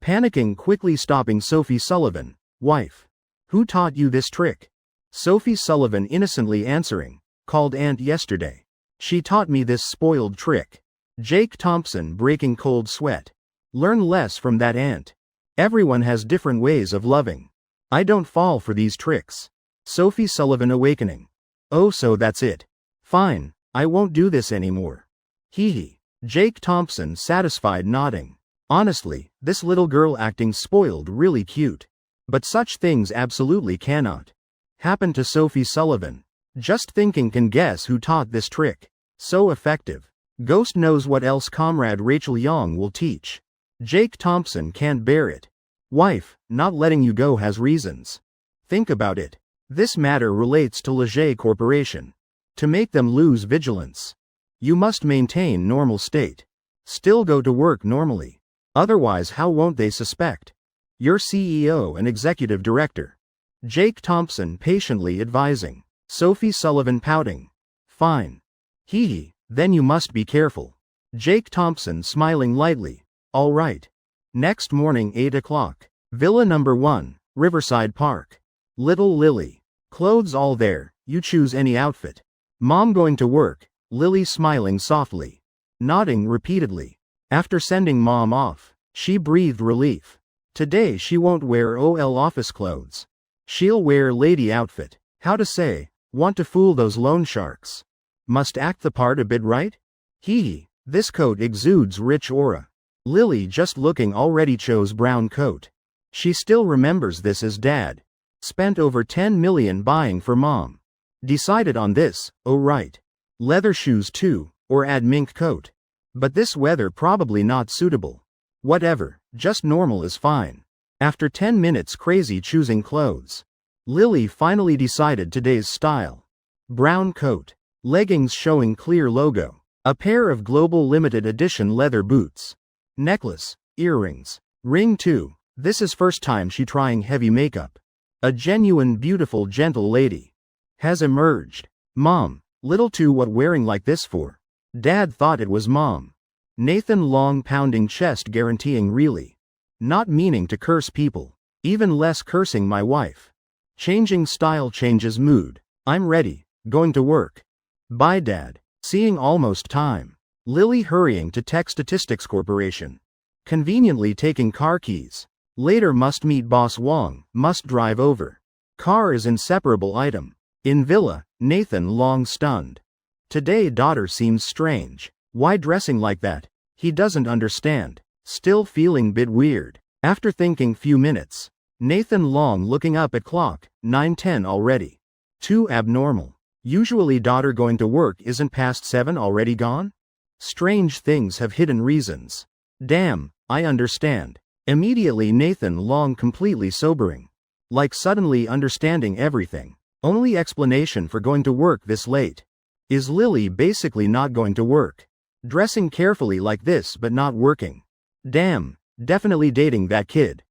Panicking quickly stopping Sophie Sullivan. Wife. Who taught you this trick? Sophie Sullivan innocently answering. Called Aunt yesterday. She taught me this spoiled trick. Jake Thompson breaking cold sweat. Learn less from that aunt. Everyone has different ways of loving. I don't fall for these tricks. Sophie Sullivan awakening. Oh, so that's it. Fine, I won't do this anymore. Hee. Jake Thompson satisfied nodding. Honestly, this little girl acting spoiled really cute. But such things absolutely cannot happen to Sophie Sullivan. Just thinking can guess who taught this trick. So effective. Ghost knows what else comrade Rachel Young will teach. Jake Thompson can't bear it. Wife, not letting you go has reasons. Think about it. This matter relates to Leger Corporation. To make them lose vigilance, you must maintain normal state. Still go to work normally. Otherwise how won't they suspect? You're CEO and executive director. Jake Thompson patiently advising. Sophie Sullivan pouting. Fine. Hee, then you must be careful. Jake Thompson smiling lightly. All right. Next morning 8 o'clock. Villa number 1, Riverside Park. Little Lily. Clothes all there, you choose any outfit. Mom going to work, Lily smiling softly. Nodding repeatedly. After sending Mom off, she breathed relief. Today she won't wear OL office clothes. She'll wear lady outfit. How to say, want to fool those loan sharks. Must act the part a bit, right? Hee, this coat exudes rich aura. Lily, just looking, already chose brown coat. She still remembers this as Dad spent over 10 million buying for Mom. Decided on this, oh right. Leather shoes too, or add mink coat. But this weather probably not suitable. Whatever, just normal is fine. After 10 minutes crazy choosing clothes, Lily finally decided today's style. Brown coat, leggings showing clear logo, a pair of global limited edition leather boots, necklace, earrings, ring too. This is first time she trying heavy makeup. A genuine beautiful gentle lady has emerged. Mom, little too what wearing like this for? Dad thought it was Mom. Nathan Long pounding chest guaranteeing really. Not meaning to curse people. Even less cursing my wife. Changing style changes mood. I'm ready, going to work. Bye Dad. Seeing almost time. Lily hurrying to Tech Statistics Corporation. Conveniently taking car keys. Later must meet Boss Wong, must drive over. Car is inseparable item. In villa, Nathan Long stunned. Today daughter seems strange. Why dressing like that? He doesn't understand. Still feeling bit weird. After thinking few minutes, Nathan Long looking up at clock, 9:10 already. Too abnormal. Usually daughter going to work isn't past 7 already gone? Strange things have hidden reasons. Damn, I understand. Immediately Nathan Long completely sobering. Like suddenly understanding everything. Only explanation for going to work this late. Is Lily basically not going to work? Dressing carefully like this but not working. Damn, definitely dating that kid.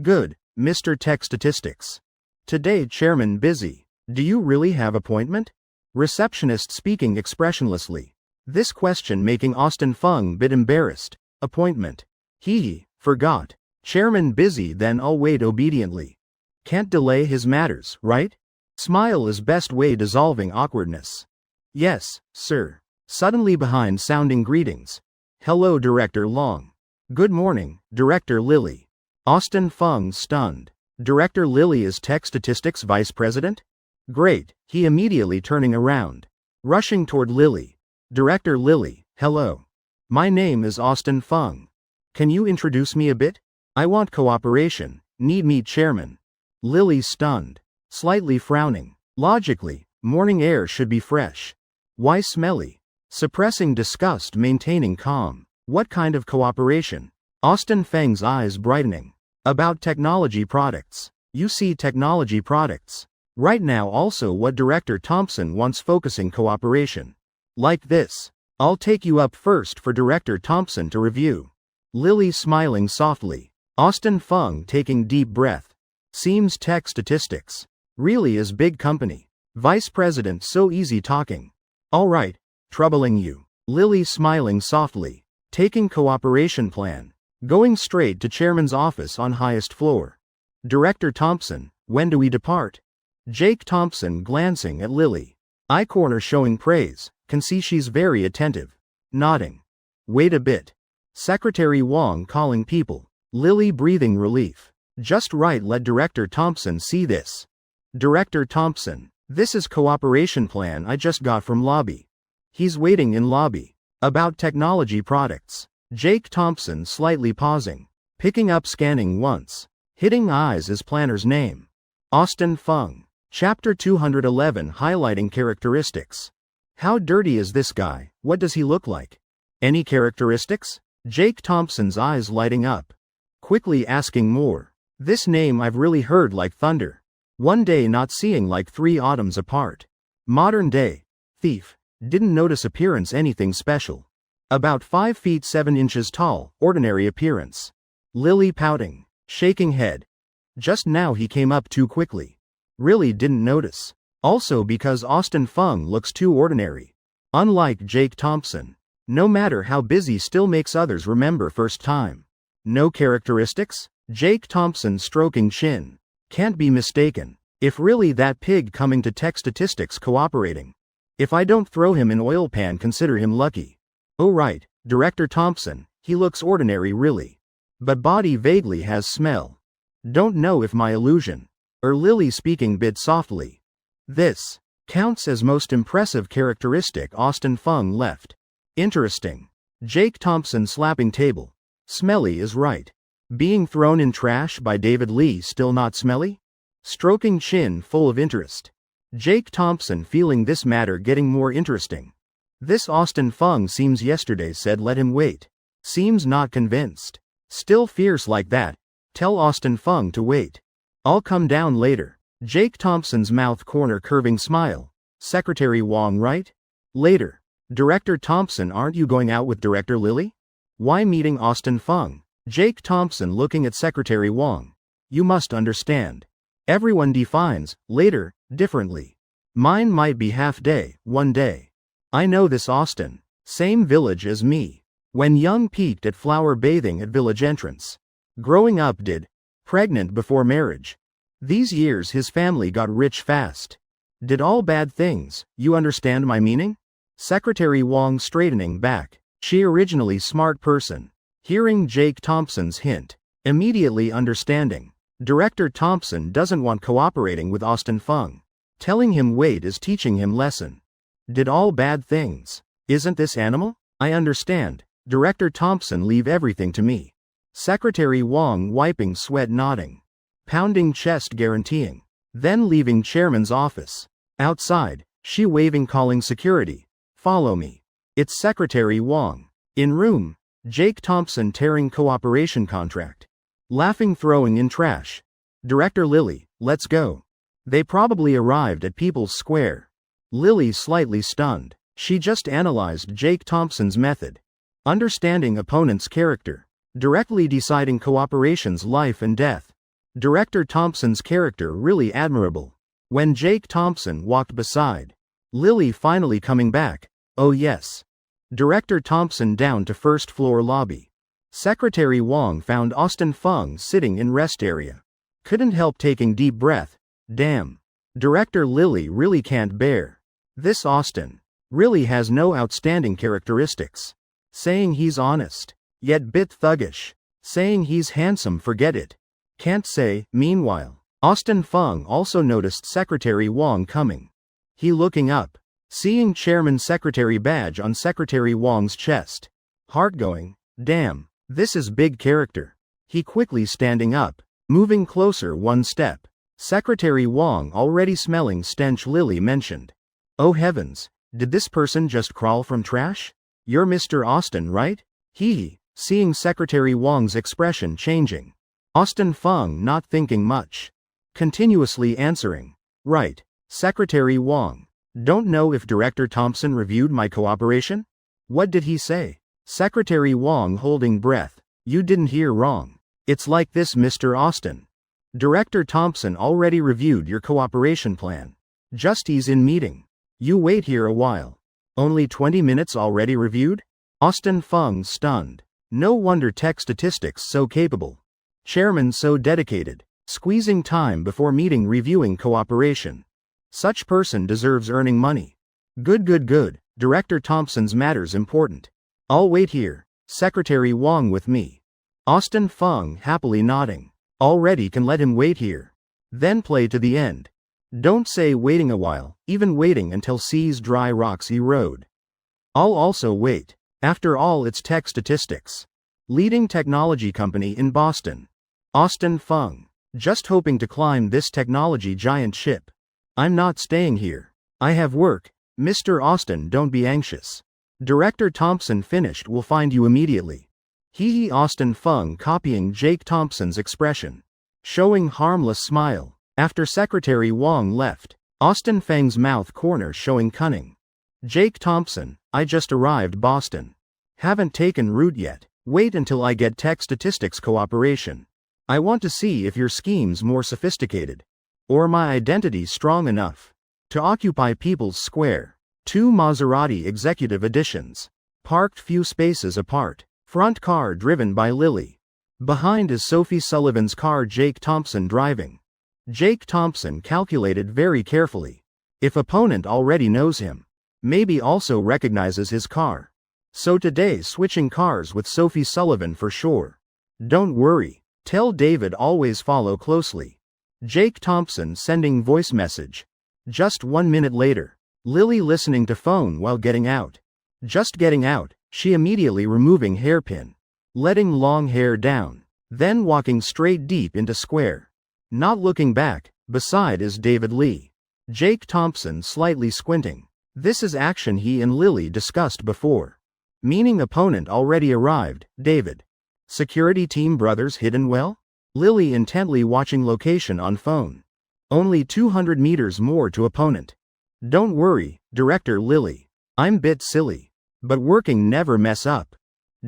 Good, Mr. Tech Statistics. Today chairman busy. Do you really have appointment? Receptionist speaking expressionlessly. This question making Austin Fung bit embarrassed. Appointment. He forgot. Chairman busy, then I'll wait obediently. Can't delay his matters, right? Smile is best way dissolving awkwardness. Yes, sir. Suddenly behind sounding greetings. Hello Director Long. Good morning, Director Lily. Austin Fung stunned. Director Lily is Tech Statistics Vice President? Great, he immediately turning around. Rushing toward Lily. Director Lily, hello. My name is Austin Fung. Can you introduce me a bit? I want cooperation, need meet chairman. Lily stunned. Slightly frowning. Logically, morning air should be fresh. Why smelly? Suppressing disgust, maintaining calm. What kind of cooperation? Austin Feng's eyes brightening. About technology products. You see technology products. Right now also what Director Thompson wants focusing cooperation. Like this. I'll take you up first for Director Thompson to review. Lily smiling softly. Austin Fung taking deep breath. Seems Tech Statistics really is big company. Vice President so easy talking. All right, troubling you. Lily smiling softly. Taking cooperation plan. Going straight to chairman's office on highest floor. Director Thompson, when do we depart? Jake Thompson glancing at Lily. Eye corner showing praise, can see she's very attentive. Nodding. Wait a bit. Secretary Wong calling people. Lily breathing relief. Just right, let Director Thompson see this. Director Thompson, this is cooperation plan I just got from lobby. He's waiting in lobby. About technology products. Jake Thompson slightly pausing. Picking up scanning once. Hitting eyes as planner's name. Austin Fung. Chapter 211 highlighting characteristics. How dirty is this guy? What does he look like? Any characteristics? Jake Thompson's eyes lighting up. Quickly asking more. This name I've really heard like thunder. One day not seeing like 3 autumns apart. Modern day. Thief. Didn't notice appearance anything special. About 5 feet 7 inches tall, ordinary appearance. Lily pouting. Shaking head. Just now he came up too quickly. Really didn't notice. Also because Austin Fung looks too ordinary. Unlike Jake Thompson. No matter how busy still makes others remember first time. No characteristics? Jake Thompson stroking chin. Can't be mistaken. If really that pig coming to Tech Statistics cooperating. If I don't throw him in oil pan, consider him lucky. Oh right, Director Thompson, he looks ordinary really. But body vaguely has smell. Don't know if my illusion. Lily speaking bit softly. This counts as most impressive characteristic. Austin Fung left. Interesting. Jake Thompson slapping table. Smelly is right. Being thrown in trash by David Lee still not smelly? Stroking chin full of interest. Jake Thompson feeling this matter getting more interesting. This Austin Fung seems yesterday said let him wait. Seems not convinced. Still fierce like that. Tell Austin Fung to wait. I'll come down later. Jake Thompson's mouth corner curving smile. Secretary Wong right? Later. Director Thompson, aren't you going out with Director Lily? Why meeting Austin Fung? Jake Thompson looking at Secretary Wong. You must understand. Everyone defines later differently. Mine might be half day, one day. I know this Austin. Same village as me. When young peaked at flower bathing at village entrance. Growing up did. Pregnant before marriage. These years his family got rich fast. Did all bad things, you understand my meaning? Secretary Wong straightening back. She originally smart person. Hearing Jake Thompson's hint. Immediately understanding. Director Thompson doesn't want cooperating with Austin Fung. Telling him wait is teaching him lesson. Did all bad things. Isn't this animal? I understand. Director Thompson leave everything to me. Secretary Wong wiping sweat nodding. Pounding chest guaranteeing. Then leaving chairman's office. Outside, she waving calling security. Follow me. It's Secretary Wong. In room, Jake Thompson tearing cooperation contract. Laughing throwing in trash. Director Lily, let's go. They probably arrived at People's Square. Lily slightly stunned. She just analyzed Jake Thompson's method. Understanding opponent's character. Directly deciding cooperation's life and death. Director Thompson's character really admirable. When Jake Thompson walked beside Lily finally coming back. Oh yes. Director Thompson down to first floor lobby. Secretary Wong found Austin Fung sitting in rest area. Couldn't help taking deep breath. Damn. Director Lily really can't bear. This Austin. Really has no outstanding characteristics. Saying he's honest. Yet bit thuggish. Saying he's handsome, forget it. Can't say. Meanwhile, Austin Fung also noticed Secretary Wong coming. He looking up. Seeing Chairman Secretary badge on Secretary Wong's chest. Heart going, damn, this is big character. He quickly standing up. Moving closer one step. Secretary Wong already smelling stench. Lily mentioned. Oh heavens, did this person just crawl from trash? You're Mr. Austin, right? Hee. Seeing Secretary Wong's expression changing. Austin Fung not thinking much. Continuously answering. Right. Secretary Wong. Don't know if Director Thompson reviewed my cooperation? What did he say? Secretary Wong holding breath. You didn't hear wrong. It's like this, Mr. Austin. Director Thompson already reviewed your cooperation plan. Just he's in meeting. You wait here a while. Only 20 minutes already reviewed? Austin Fung stunned. No wonder tech statistics so capable. Chairman so dedicated. Squeezing time before meeting reviewing cooperation. Such person deserves earning money. Good. Director Thompson's matters important. I'll wait here. Secretary Wong with me. Austin Fung happily nodding. Already can let him wait here. Then play to the end. Don't say waiting a while, even waiting until seas dry rocks erode. I'll also wait. After all, it's tech statistics. Leading technology company in Boston. Austin Fung. Just hoping to climb this technology giant ship. I'm not staying here. I have work. Mr. Austin, don't be anxious. Director Thompson finished, will find you immediately. Hee. Austin Fung copying Jake Thompson's expression. Showing harmless smile. After Secretary Wong left, Austin Feng's mouth corner showing cunning. Jake Thompson, I just arrived Boston. Haven't taken route yet. Wait until I get tech statistics cooperation. I want to see if your scheme's more sophisticated. Or my identity strong enough. To occupy People's Square. 2 Maserati executive editions. Parked few spaces apart. Front car driven by Lily. Behind is Sophie Sullivan's car, Jake Thompson driving. Jake Thompson calculated very carefully. If opponent already knows him. Maybe also recognizes his car. So today switching cars with Sophie Sullivan for sure. Don't worry. Tell David always follow closely. Jake Thompson sending voice message. Just 1 minute later. Lily listening to phone while getting out. Just getting out, she immediately removing hairpin. Letting long hair down. Then walking straight deep into square. Not looking back, beside is David Lee. Jake Thompson slightly squinting. This is action he and Lily discussed before. Meaning opponent already arrived, David. Security team brothers hidden well? Lily intently watching location on phone. Only 200 meters more to opponent. Don't worry, director Lily. I'm bit silly. But working never mess up.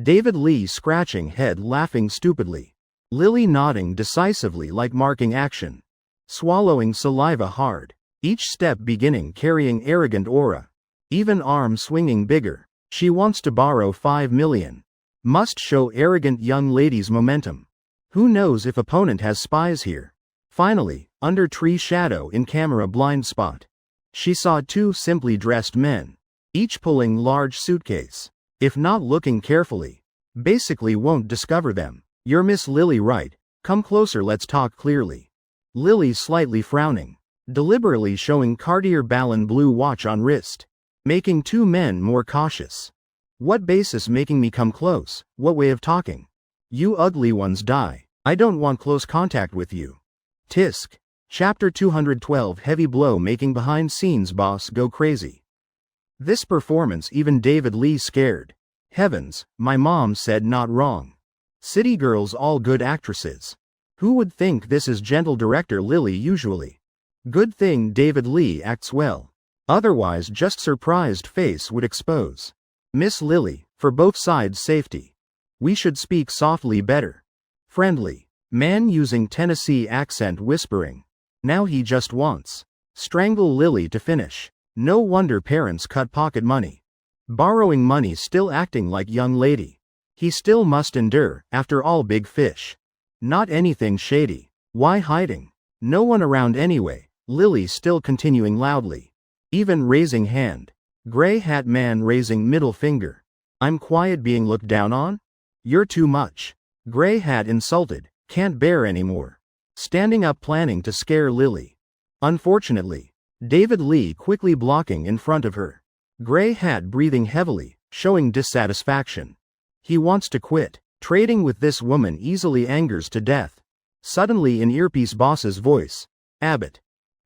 David Lee scratching head laughing stupidly. Lily nodding decisively like marking action. Swallowing saliva hard. Each step beginning carrying arrogant aura. Even arm swinging bigger. She wants to borrow 5 million. Must show arrogant young ladies momentum. Who knows if opponent has spies here. Finally, under tree shadow in camera blind spot. She saw 2 simply dressed men. Each pulling large suitcase. If not looking carefully. Basically won't discover them. You're Miss Lily right. Come closer let's talk clearly. Lily slightly frowning. Deliberately showing Cartier Ballon blue watch on wrist. Making 2 men more cautious. What basis making me come close? What way of talking? You ugly ones die. I don't want close contact with you. Tisk. Chapter 212 Heavy blow making behind scenes boss go crazy. This performance even David Lee scared. Heavens, my mom said not wrong. City girls all good actresses. Who would think this is gentle director Lily usually? Good thing David Lee acts well. Otherwise just surprised face would expose. Miss Lily, for both sides safety. We should speak softly better. Friendly. Man using Tennessee accent whispering. Now he just wants. Strangle Lily to finish. No wonder parents cut pocket money. Borrowing money still acting like young lady. He still must endure, after all big fish. Not anything shady. Why hiding? No one around anyway. Lily still continuing loudly. Even raising hand. Gray hat man raising middle finger. I'm quiet being looked down on? You're too much. Gray hat insulted, can't bear anymore. Standing up planning to scare Lily. Unfortunately, David Lee quickly blocking in front of her. Gray hat breathing heavily, showing dissatisfaction. He wants to quit. Trading with this woman easily angers to death. Suddenly in earpiece boss's voice. Abbott.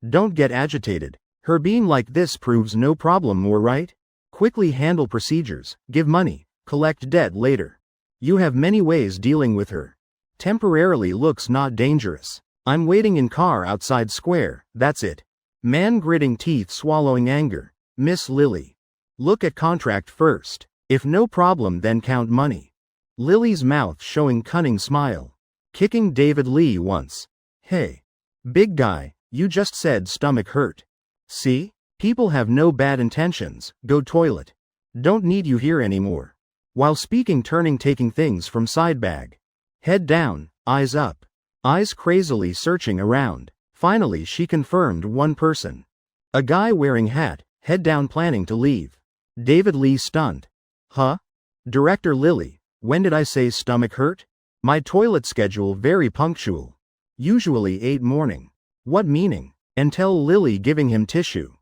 Don't get agitated. Her being like this proves no problem more right? Quickly handle procedures, give money, collect debt later. You have many ways dealing with her. Temporarily looks not dangerous. I'm waiting in car outside square, that's it. Man gritting teeth swallowing anger. Miss Lily. Look at contract first. If no problem then count money. Lily's mouth showing cunning smile. Kicking David Lee once. Hey. Big guy, you just said stomach hurt. See? People have no bad intentions, go toilet. Don't need you here anymore. While speaking turning taking things from side bag. Head down, eyes up. Eyes crazily searching around. Finally she confirmed one person. A guy wearing hat, head down planning to leave. David Lee stunned. Huh? Director Lily, when did I say stomach hurt? My toilet schedule very punctual. Usually 8 morning. What meaning? Until Lily giving him tissue.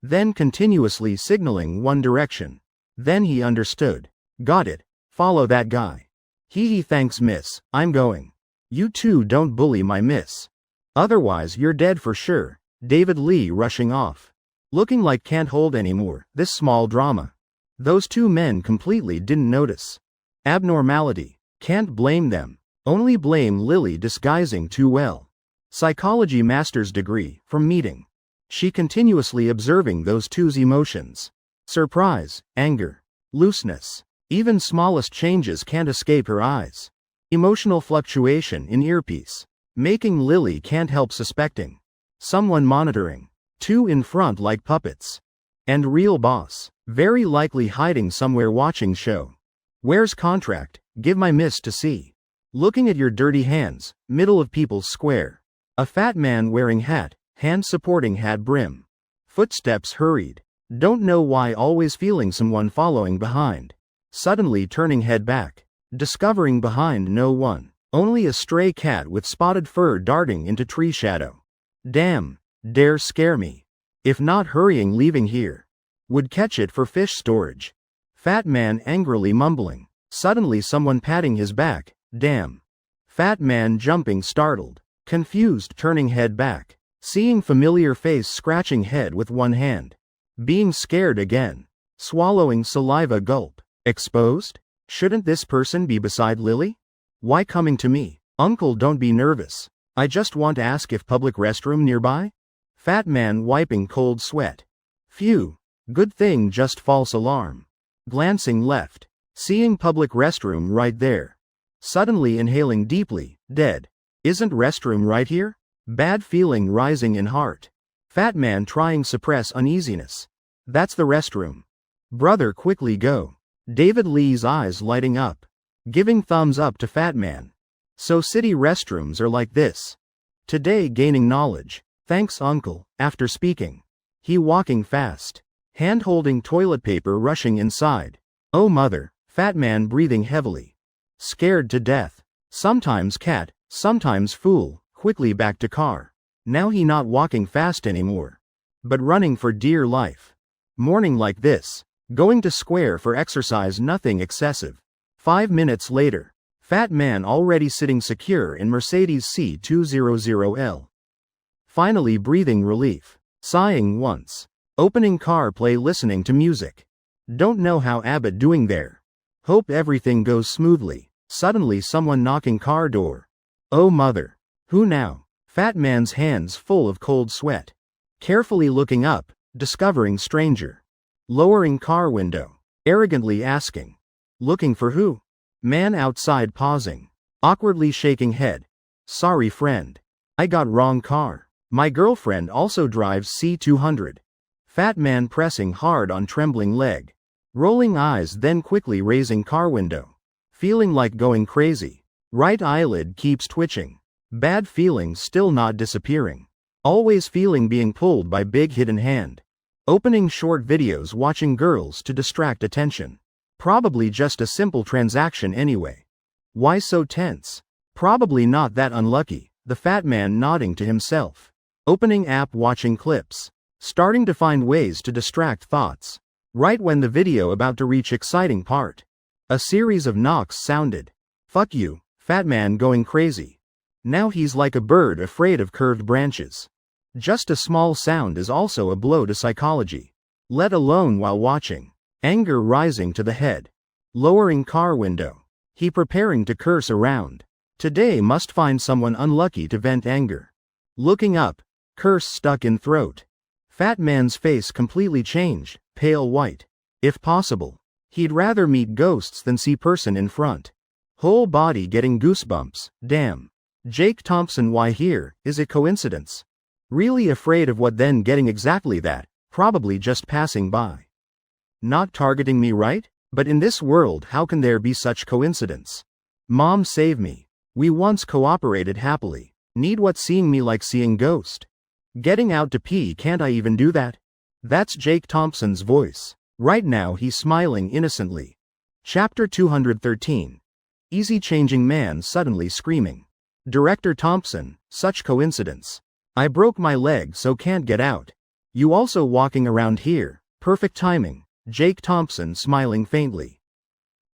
Then continuously signaling one direction. Then he understood. Got it. Follow that guy. He thanks miss, I'm going. You two don't bully my miss. Otherwise you're dead for sure. David Lee rushing off. Looking like can't hold anymore, this small drama. Those 2 men completely didn't notice. Abnormality. Can't blame them. Only blame Lily disguising too well. Psychology master's degree, from meeting. She continuously observing those 2's emotions. Surprise, anger, looseness. Even smallest changes can't escape her eyes. Emotional fluctuation in earpiece. Making Lily can't help suspecting. Someone monitoring. 2 in front like puppets. And real boss. Very likely hiding somewhere watching show. Where's contract? Give my miss to see. Looking at your dirty hands, middle of people's square. A fat man wearing hat, hand supporting hat brim. Footsteps hurried. Don't know why, always feeling someone following behind. Suddenly turning head back. Discovering behind no one. Only a stray cat with spotted fur darting into tree shadow. Damn, dare scare me. If not hurrying leaving here. Would catch it for fish storage. Fat man angrily mumbling. Suddenly someone patting his back. Damn. Fat man jumping startled. Confused turning head back. Seeing familiar face scratching head with one hand. Being scared again. Swallowing saliva gulp. Exposed? Shouldn't this person be beside Lily? Why coming to me? Uncle, don't be nervous. I just want to ask if public restroom nearby? Fat man wiping cold sweat. Phew. Good thing, just false alarm. Glancing left. Seeing public restroom right there. Suddenly inhaling deeply. Dead. Isn't restroom right here? Bad feeling rising in heart. Fat man trying suppress uneasiness. That's the restroom. Brother, quickly go. David Lee's eyes lighting up. Giving thumbs up to fat man. So city restrooms are like this. Today gaining knowledge. Thanks uncle. After speaking. He walking fast. Hand holding toilet paper rushing inside. Oh mother. Fat man breathing heavily. Scared to death. Sometimes cat, sometimes fool. Quickly back to car. Now he not walking fast anymore. But running for dear life. Morning like this. Going to square for exercise, nothing excessive. 5 minutes later. Fat man already sitting secure in Mercedes C200L. Finally breathing relief. Sighing once. Opening car play listening to music. Don't know how Abbott doing there. Hope everything goes smoothly. Suddenly someone knocking car door. Oh mother. Who now? Fat man's hands full of cold sweat. Carefully looking up, discovering stranger. Lowering car window. Arrogantly asking. Looking for who? Man outside pausing. Awkwardly shaking head. Sorry friend. I got wrong car. My girlfriend also drives C200. Fat man pressing hard on trembling leg. Rolling eyes, then quickly raising car window. Feeling like going crazy. Right eyelid keeps twitching. Bad feelings still not disappearing. Always feeling being pulled by big hidden hand. Opening short videos watching girls to distract attention. Probably just a simple transaction anyway. Why so tense? Probably not that unlucky. The fat man nodding to himself. Opening app watching clips. Starting to find ways to distract thoughts. Right when the video about to reach exciting part. A series of knocks sounded. Fuck you, fat man going crazy. Now he's like a bird afraid of curved branches. Just a small sound is also a blow to psychology. Let alone while watching. Anger rising to the head. Lowering car window. He preparing to curse around. Today must find someone unlucky to vent anger. Looking up. Curse stuck in throat. Fat man's face completely changed, pale white. If possible. He'd rather meet ghosts than see person in front. Whole body getting goosebumps. Damn. Jake Thompson, why here? Is it coincidence? Really afraid of what, then getting exactly that, probably just passing by. Not targeting me, right? But in this world how can there be such coincidence? Mom save me. We once cooperated happily. Need what, seeing me like seeing ghost? Getting out to pee, can't I even do that? That's Jake Thompson's voice. Right now he's smiling innocently. Chapter 213. Easy changing man suddenly screaming. Director Thompson, such coincidence. I broke my leg so can't get out. You also walking around here, perfect timing. Jake Thompson smiling faintly.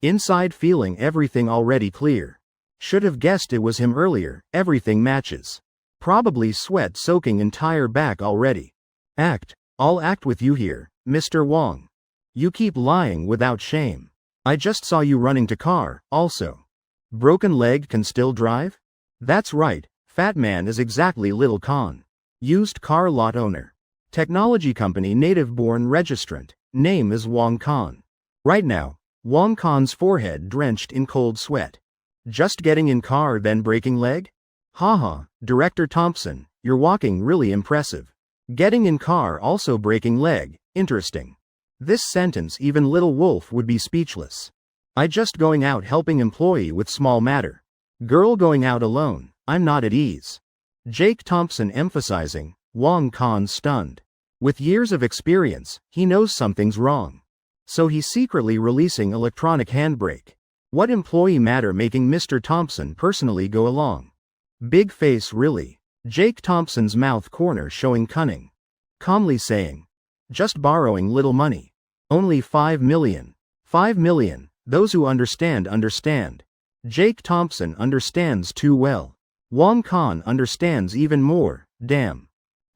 Inside feeling everything already clear. Should have guessed it was him earlier, everything matches. Probably sweat soaking entire back already. I'll act with you here, Mr. Wong. You keep lying without shame. I just saw you running to car, also. Broken leg can still drive? That's right, fat man is exactly Little Con. Used car lot owner. Technology company native born registrant, name is Wong Con. Right now, Wong Con's forehead drenched in cold sweat. Just getting in car then breaking leg? Haha, Director Thompson, you're walking really impressive. Getting in car also breaking leg, interesting. This sentence even Little Wolf would be speechless. I just going out helping employee with small matter. Girl going out alone, I'm not at ease. Jake Thompson emphasizing, Wong Con stunned. With years of experience, he knows something's wrong. So he's secretly releasing electronic handbrake. What employee matter making Mr. Thompson personally go along? Big face really. Jake Thompson's mouth corner showing cunning. Calmly saying. Just borrowing little money. Only 5 million. 5 million, those who understand understand. Jake Thompson understands too well. Wong Khan understands even more, damn.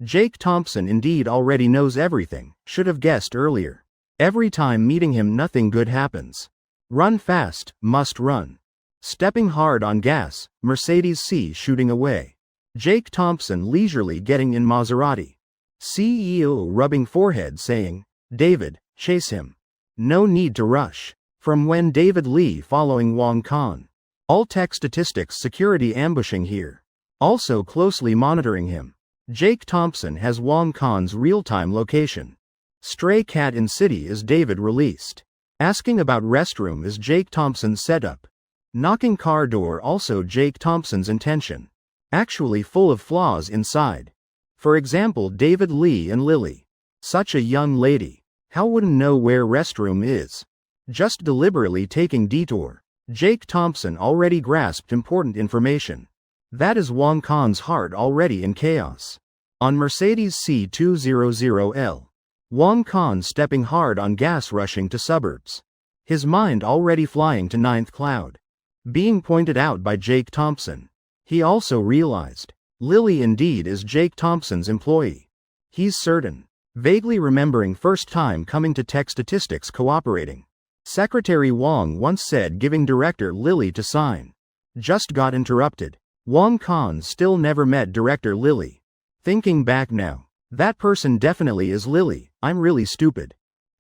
Jake Thompson indeed already knows everything, should have guessed earlier. Every time meeting him nothing good happens. Run fast, must run. Stepping hard on gas, Mercedes C shooting away. Jake Thompson leisurely getting in Maserati. CEO rubbing forehead saying, David, chase him. No need to rush. From when David Lee following Wong Khan. All tech statistics security ambushing here. Also closely monitoring him. Jake Thompson has Wong Khan's real-time location. Stray cat in city is David released. Asking about restroom is Jake Thompson's setup. Knocking car door also Jake Thompson's intention. Actually full of flaws inside. For example David Lee and Lily. Such a young lady. How wouldn't know where restroom is? Just deliberately taking detour. Jake Thompson already grasped important information. That is Wong Khan's heart already in chaos. On Mercedes C200L. Wong Khan stepping hard on gas rushing to suburbs. His mind already flying to ninth cloud. Being pointed out by Jake Thompson. He also realized. Lily indeed is Jake Thompson's employee. He's certain. Vaguely remembering first time coming to tech statistics cooperating. Secretary Wong once said giving director Lily to sign. Just got interrupted. Wong Khan still never met director Lily. Thinking back now. That person definitely is Lily, I'm really stupid.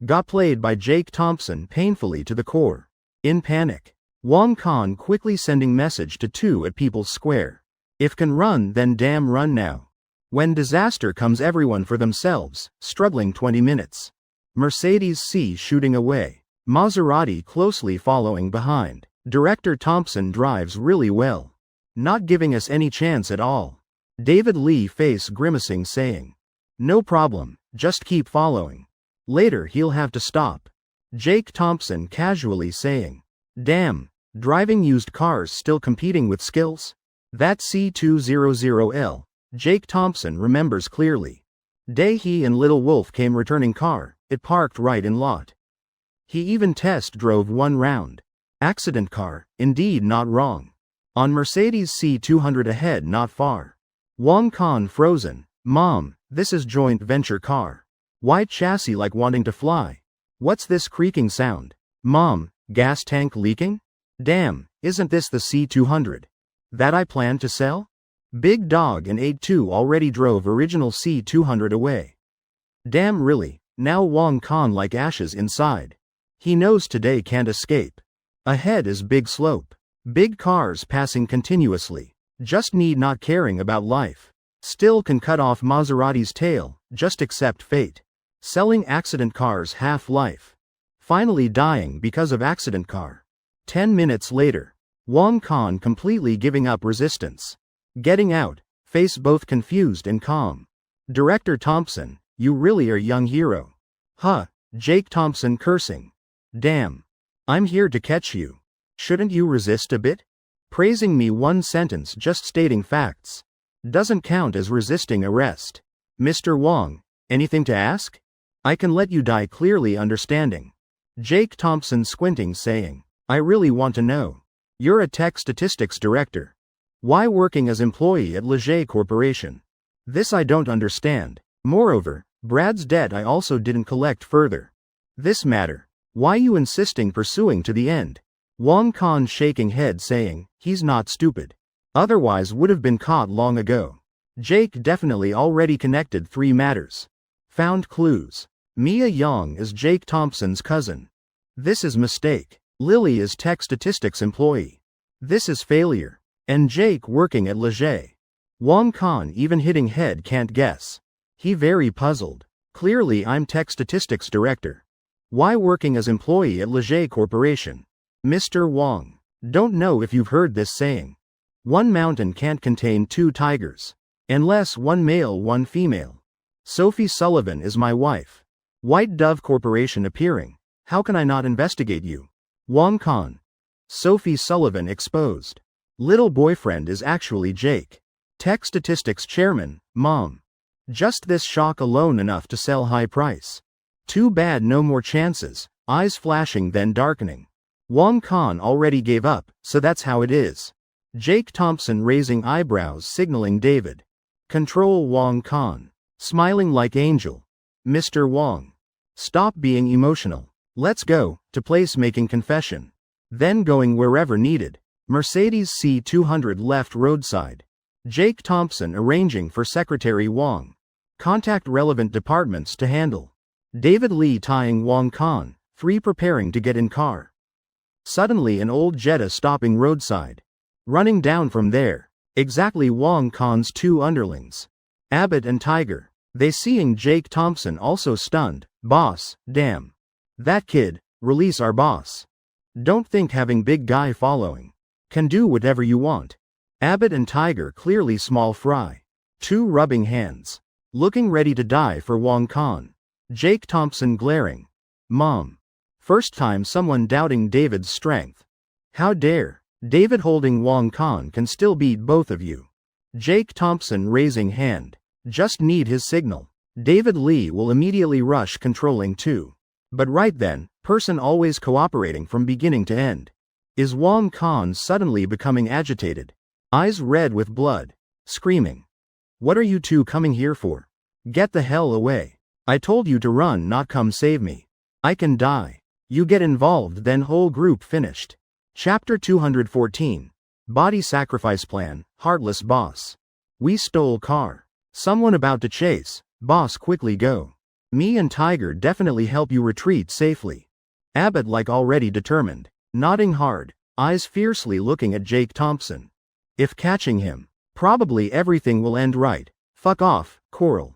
Got played by Jake Thompson painfully to the core. In panic. Wong Khan quickly sending message to 2 at People's Square. If can run then damn run now. When disaster comes everyone for themselves, struggling 20 minutes. Mercedes C shooting away. Maserati closely following behind. Director Thompson drives really well. Not giving us any chance at all. David Lee face grimacing saying. No problem, just keep following. Later he'll have to stop. Jake Thompson casually saying. Damn, driving used cars still competing with skills? That C200L, Jake Thompson remembers clearly. Day he and Little Wolf came returning car, it parked right in lot. He even test drove one round. Accident car, indeed not wrong. On Mercedes C200 ahead not far. Wong Khan frozen, Mom, this is joint venture car. White chassis like wanting to fly. What's this creaking sound? Mom, gas tank leaking? Damn, isn't this the C200? That I plan to sell? Big Dog and 82 already drove original C200 away. Damn really, now Wong Khan like ashes inside. He knows today can't escape. Ahead is big slope. Big cars passing continuously. Just need not caring about life. Still can cut off Maserati's tail, just accept fate. Selling accident cars half-life. Finally dying because of accident car. 10 minutes later. Wong Khan completely giving up resistance. Getting out, face both confused and calm. Director Thompson, you really are young hero. Huh, Jake Thompson cursing. Damn. I'm here to catch you. Shouldn't you resist a bit? Praising me one sentence just stating facts. Doesn't count as resisting arrest. Mr. Wong, anything to ask? I can let you die clearly understanding. Jake Thompson squinting saying, I really want to know. You're a tech statistics director. Why working as employee at Leger Corporation? This I don't understand. Moreover, Brad's debt I also didn't collect further. This matter. Why you insisting pursuing to the end? Wong Khan shaking head saying, he's not stupid. Otherwise would have been caught long ago. Jake definitely already connected 3 matters. Found clues. Mia Young is Jake Thompson's cousin. This is mistake. Lily is tech statistics employee. This is failure. And Jake working at Leger. Wong Khan even hitting head can't guess. He very puzzled. Clearly I'm tech statistics director. Why working as employee at Leger Corporation? Mr. Wong. Don't know if you've heard this saying. One mountain can't contain 2 tigers. Unless one male one female. Sophie Sullivan is my wife. White Dove Corporation appearing. How can I not investigate you? Wong Khan. Sophie Sullivan exposed. Little boyfriend is actually Jake. Tech Statistics Chairman, Mom. Just this shock alone enough to sell high price. Too bad no more chances, eyes flashing then darkening. Wong Khan already gave up, so that's how it is. Jake Thompson raising eyebrows signaling David. Control Wong Khan. Smiling like angel. Mr. Wong. Stop being emotional. Let's go, to place making confession. Then going wherever needed. Mercedes C200 left roadside. Jake Thompson arranging for Secretary Wong. Contact relevant departments to handle. David Lee tying Wong Khan, 3 preparing to get in car. Suddenly an old Jetta stopping roadside. Running down from there. Exactly Wong Khan's 2 underlings. Abbott and Tiger. They seeing Jake Thompson also stunned. Boss, damn. That kid, release our boss. Don't think having big guy following. Can do whatever you want. Abbott and Tiger clearly small fry. 2 rubbing hands. Looking ready to die for Wong Khan. Jake Thompson glaring. Mom. First time someone doubting David's strength. How dare. David holding Wong Khan can still beat both of you. Jake Thompson raising hand. Just need his signal. David Lee will immediately rush controlling too. But right then, person always cooperating from beginning to end. Is Wong Khan suddenly becoming agitated? Eyes red with blood. Screaming. What are you 2 coming here for? Get the hell away. I told you to run, not come save me. I can die. You get involved then whole group finished. Chapter 214. Body Sacrifice Plan, Heartless Boss. We stole car. Someone about to chase. Boss quickly go. Me and Tiger definitely help you retreat safely. Abbott like already determined. Nodding hard. Eyes fiercely looking at Jake Thompson. If catching him. Probably everything will end right. Fuck off, Coral.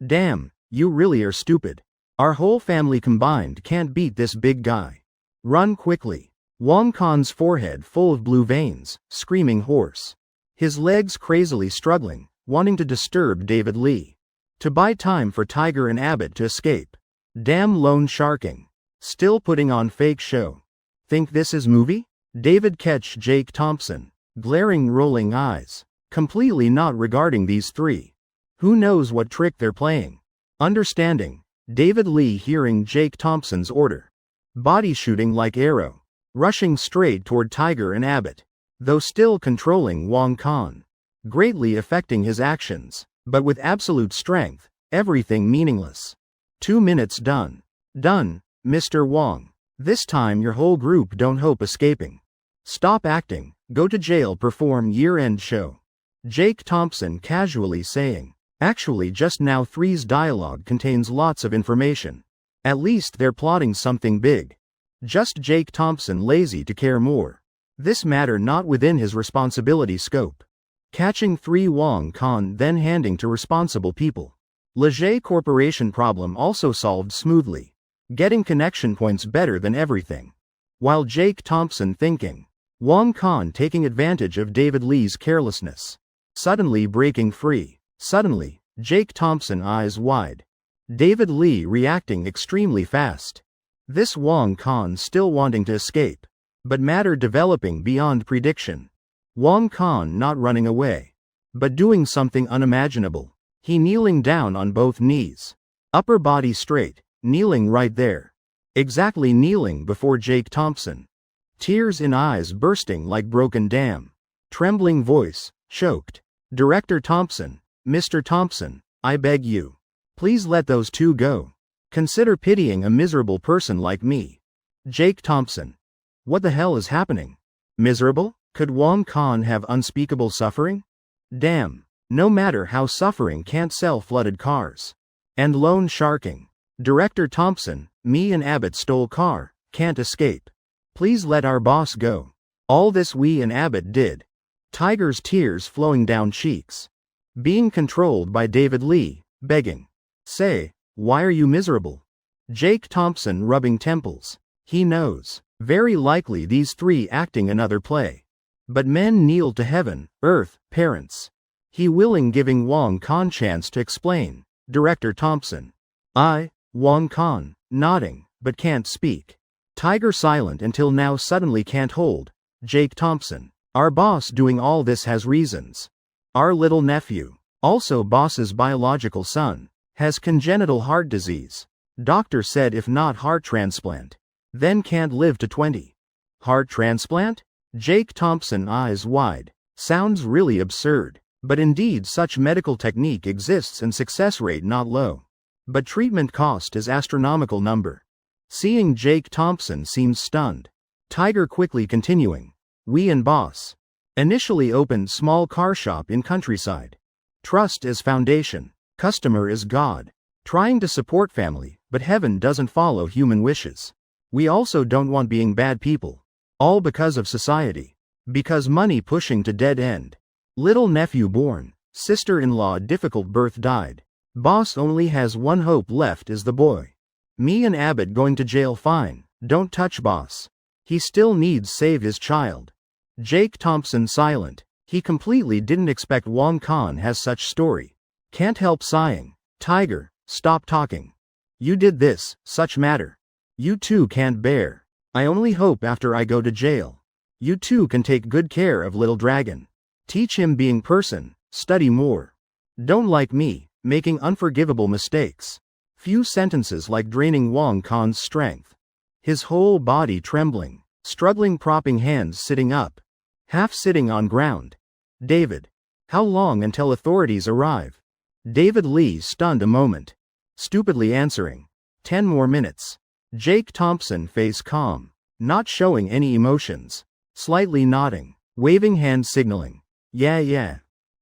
Damn, you really are stupid. Our whole family combined can't beat this big guy. Run quickly. Wong Khan's forehead full of blue veins, screaming hoarse. His legs crazily struggling, wanting to disturb David Lee. To buy time for Tiger and Abbott to escape. Damn loan sharking. Still putting on fake show. Think this is movie? David catch Jake Thompson. Glaring rolling eyes. Completely not regarding these 3. Who knows what trick they're playing. Understanding. David Lee hearing Jake Thompson's order. Body shooting like arrow. Rushing straight toward Tiger and Abbott. Though still controlling Wong Khan. Greatly affecting his actions. But with absolute strength, everything meaningless. 2 minutes done. Done, Mr. Wong. This time your whole group don't hope escaping. Stop acting, go to jail perform year-end show. Jake Thompson casually saying. Actually just now 3's dialogue contains lots of information. At least they're plotting something big. Just Jake Thompson lazy to care more. This matter not within his responsibility scope. Catching 3 Wong Khan then handing to responsible people. Leger Corporation problem also solved smoothly. Getting connection points better than everything. While Jake Thompson thinking. Wong Khan taking advantage of David Lee's carelessness. Suddenly breaking free. Suddenly, Jake Thompson eyes wide. David Lee reacting extremely fast. This Wong Khan still wanting to escape. But matter developing beyond prediction. Wong Khan not running away. But doing something unimaginable. He kneeling down on both knees. Upper body straight, kneeling right there. Exactly kneeling before Jake Thompson. Tears in eyes bursting like broken dam. Trembling voice, choked. Director Thompson, Mr. Thompson, I beg you. Please let those 2 go. Consider pitying a miserable person like me. Jake Thompson. What the hell is happening? Miserable? Could Wong Khan have unspeakable suffering? Damn. No matter how suffering can't sell flooded cars. And loan sharking. Director Thompson, me and Abbott stole car, can't escape. Please let our boss go. All this we and Abbott did. Tiger's tears flowing down cheeks. Being controlled by David Lee, begging. Say, why are you miserable? Jake Thompson rubbing temples. He knows. Very likely these 3 acting another play. But men kneel to heaven, earth, parents. He willing giving Wong Khan chance to explain. Director Thompson. Wong Kan, nodding, but can't speak. Tiger silent until now suddenly can't hold. Jake Thompson. Our boss doing all this has reasons. Our little nephew, also boss's biological son, has congenital heart disease. Doctor said if not heart transplant, then can't live to 20. Heart transplant? Jake Thompson eyes wide. Sounds really absurd. But indeed such medical technique exists and success rate not low. But treatment cost is astronomical number. Seeing Jake Thompson seems stunned. Tiger quickly continuing. We and boss. Initially opened small car shop in countryside. Trust is foundation. Customer is God. Trying to support family, but heaven doesn't follow human wishes. We also don't want being bad people. All because of society. Because money pushing to dead end. Little nephew born. Sister-in-law difficult birth died. Boss only has one hope left is the boy. Me and Abbott going to jail fine. Don't touch boss. He still needs save his child. Jake Thompson silent. He completely didn't expect Wong Kan has such story. Can't help sighing. Tiger, stop talking. You did this, such matter. You too can't bear. I only hope after I go to jail, you too can take good care of little dragon. Teach him being person, study more. Don't like me, making unforgivable mistakes. Few sentences like draining Wong Kan's strength. His whole body trembling, struggling propping hands sitting up. Half sitting on ground. David. How long until authorities arrive? David Lee stunned a moment. Stupidly answering. 10 more minutes. Jake Thompson face calm. Not showing any emotions. Slightly nodding. Waving hand signaling. Yeah.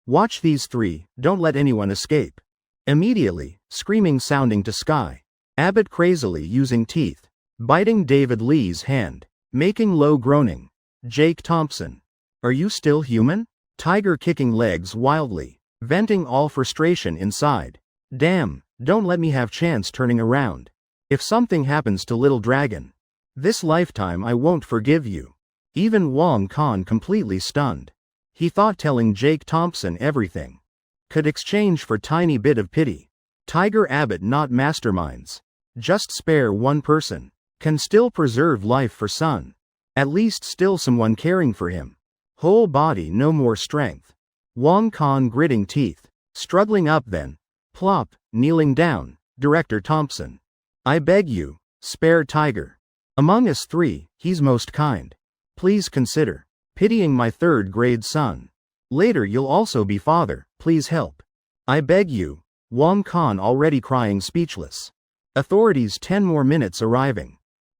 Watch these three, don't let anyone escape. Immediately, screaming sounding to sky. Abbott crazily using teeth. Biting David Lee's hand. Making low groaning. Jake Thompson. Are you still human? Tiger kicking legs wildly. Venting all frustration inside. Damn, don't let me have chance turning around. If something happens to little dragon, this lifetime I won't forgive you. Even Wong Kan completely stunned. He thought telling Jake Thompson everything could exchange for tiny bit of pity. Tiger Abbott not masterminds. Just spare one person. Can still preserve life for son. At least still someone caring for him. Whole body no more strength. Wong Kan gritting teeth. Struggling up then. Plop, kneeling down. Director Thompson. I beg you, spare Tiger. Among us three, he's most kind. Please consider pitying my third-grade son. Later you'll also be father, please help. I beg you. Wong Kan already crying speechless. Authorities 10 more minutes arriving.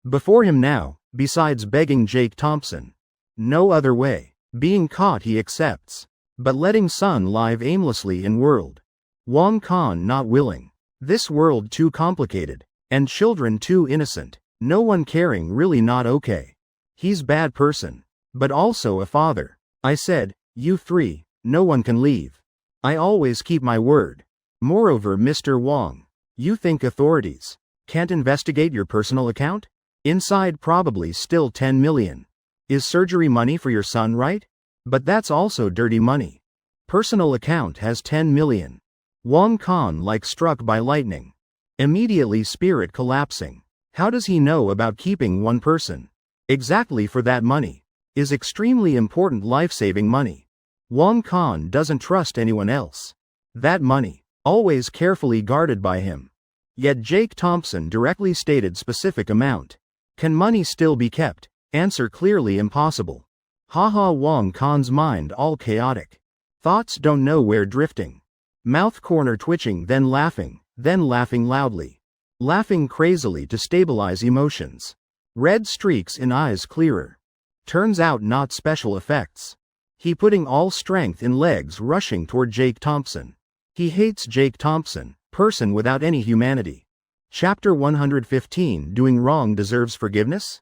Before him now, besides begging Jake Thompson. No other way. Being caught he accepts. But letting son live aimlessly in world. Wong Kan not willing. This world too complicated. And children too innocent. No one caring really not okay. He's bad person. But also a father. I said, you three, no one can leave. I always keep my word. Moreover Mr. Wong, you think authorities can't investigate your personal account? Inside probably still 10 million. Is surgery money for your son, right? But that's also dirty money. Personal account has 10 million. Wong Kan like struck by lightning. Immediately spirit collapsing. How does he know about keeping one person? Exactly for that money. Is extremely important life-saving money. Wong Kan doesn't trust anyone else. That money, always carefully guarded by him. Yet Jake Thompson directly stated specific amount. Can money still be kept? Answer clearly impossible. Haha Wong Kan's mind all chaotic. Thoughts don't know where drifting. Mouth corner twitching then laughing loudly. Laughing crazily to stabilize emotions. Red streaks in eyes clearer. Turns out not special effects. He putting all strength in legs rushing toward Jake Thompson. He hates Jake Thompson, person without any humanity. Chapter 115 Doing wrong deserves forgiveness?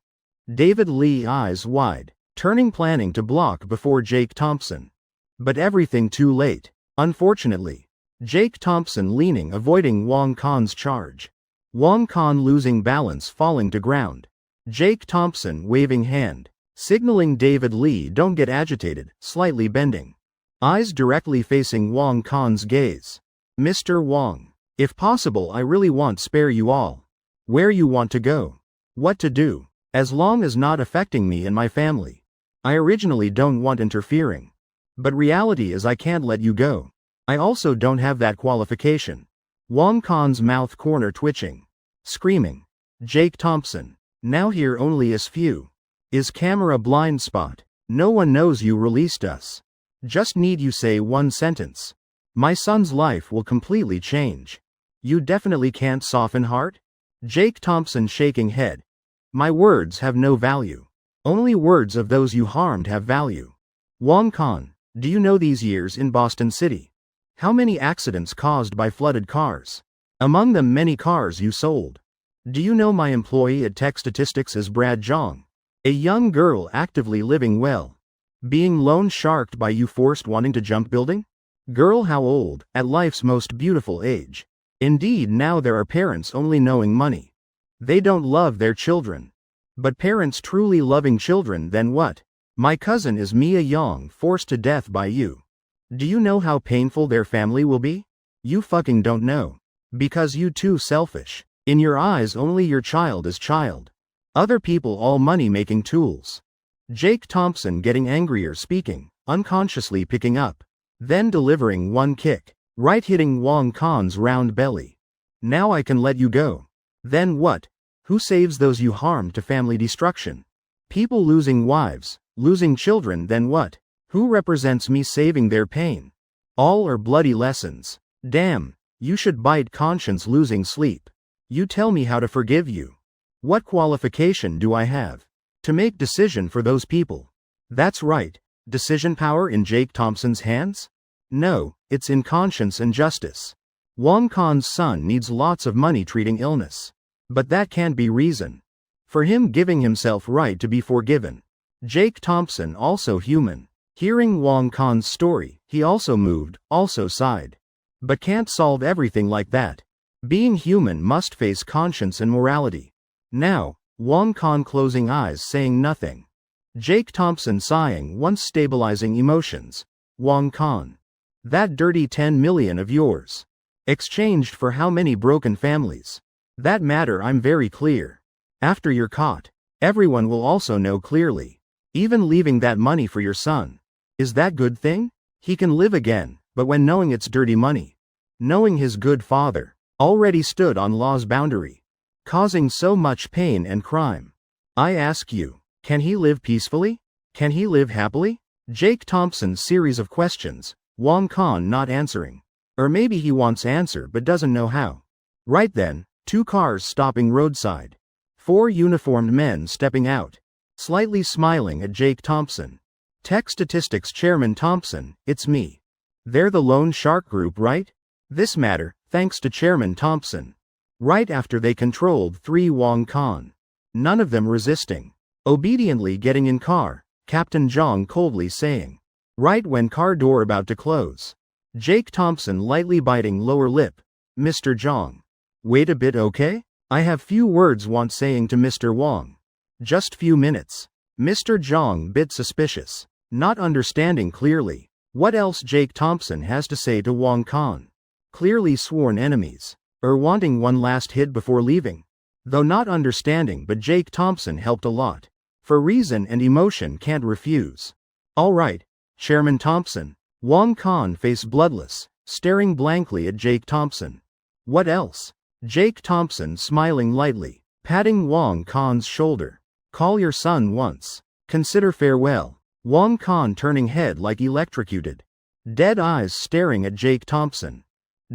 David Lee eyes wide, turning planning to block before Jake Thompson. But everything too late, unfortunately. Jake Thompson leaning avoiding Wong Kan's charge. Wong Kan losing balance falling to ground. Jake Thompson waving hand. Signaling David Lee don't get agitated, slightly bending. Eyes directly facing Wong Kan's gaze. Mr. Wong. If possible, I really want spare you all. Where you want to go. What to do. As long as not affecting me and my family. I originally don't want interfering. But reality is I can't let you go. I also don't have that qualification. Wong Khan's mouth corner twitching. Screaming. Jake Thompson. Now here only is few. Is camera blind spot. No one knows you released us. Just need you say one sentence. My son's life will completely change. You definitely can't soften heart? Jake Thompson shaking head. My words have no value. Only words of those you harmed have value. Wong Khan, do you know these years in Boston City? How many accidents caused by flooded cars? Among them many cars you sold. Do you know my employee at Tech Statistics is Brad Zhang? A young girl actively living well. Being loan sharked by you forced wanting to jump building? Girl how old, at life's most beautiful age. Indeed now there are parents only knowing money. They don't love their children. But parents truly loving children then what? My cousin is Mia Yang forced to death by you. Do you know how painful their family will be? You fucking don't know. Because you too selfish. In your eyes only your child is child. Other people all money-making tools. Jake Thompson getting angrier speaking, unconsciously picking up. Then delivering one kick. Right hitting Wong Khan's round belly. Now I can let you go. Then what? Who saves those you harmed to family destruction? People losing wives, losing children then what? Who represents me saving their pain? All are bloody lessons. Damn, you should bite conscience losing sleep. You tell me how to forgive you. What qualification do I have? To make decision for those people. That's right, decision power in Jake Thompson's hands? No, it's in conscience and justice. Wong Khan's son needs lots of money treating illness. But that can't be reason. For him giving himself right to be forgiven. Jake Thompson also human. Hearing Wong Khan's story, he also moved, also sighed. But can't solve everything like that. Being human must face conscience and morality. Now, Wong Khan closing eyes saying nothing. Jake Thompson sighing once stabilizing emotions. Wong Khan. That dirty 10 million of yours. Exchanged for how many broken families? That matter I'm very clear. After you're caught, everyone will also know clearly. Even leaving that money for your son. Is that good thing? He can live again, but when knowing it's dirty money. Knowing his good father already stood on law's boundary. Causing so much pain and crime. I ask you, can he live peacefully? Can he live happily? Jake Thompson's series of questions, Wong Khan not answering. Or maybe he wants answer but doesn't know how. Right then, 2 cars stopping roadside. 4 uniformed men stepping out. Slightly smiling at Jake Thompson. Tech Statistics Chairman Thompson, it's me. They're the Loan Shark Group, right? This matter, thanks to Chairman Thompson. Right after they controlled 3 Wong Khan. None of them resisting. Obediently getting in car, Captain Zhang coldly saying. Right when car door about to close. Jake Thompson lightly biting lower lip. Mr. Zhang. Wait a bit, okay? I have few words want saying to Mr. Wong. Just few minutes. Mr. Zhang bit suspicious. Not understanding clearly. What else Jake Thompson has to say to Wong Khan. Clearly sworn enemies. Or wanting one last hit before leaving. Though not understanding, but Jake Thompson helped a lot. For reason and emotion can't refuse. Alright, Chairman Thompson. Wong Khan face bloodless, staring blankly at Jake Thompson. What else? Jake Thompson smiling lightly, patting Wong Khan's shoulder. Call your son once. Consider farewell. Wong Khan turning head like electrocuted. Dead eyes staring at Jake Thompson.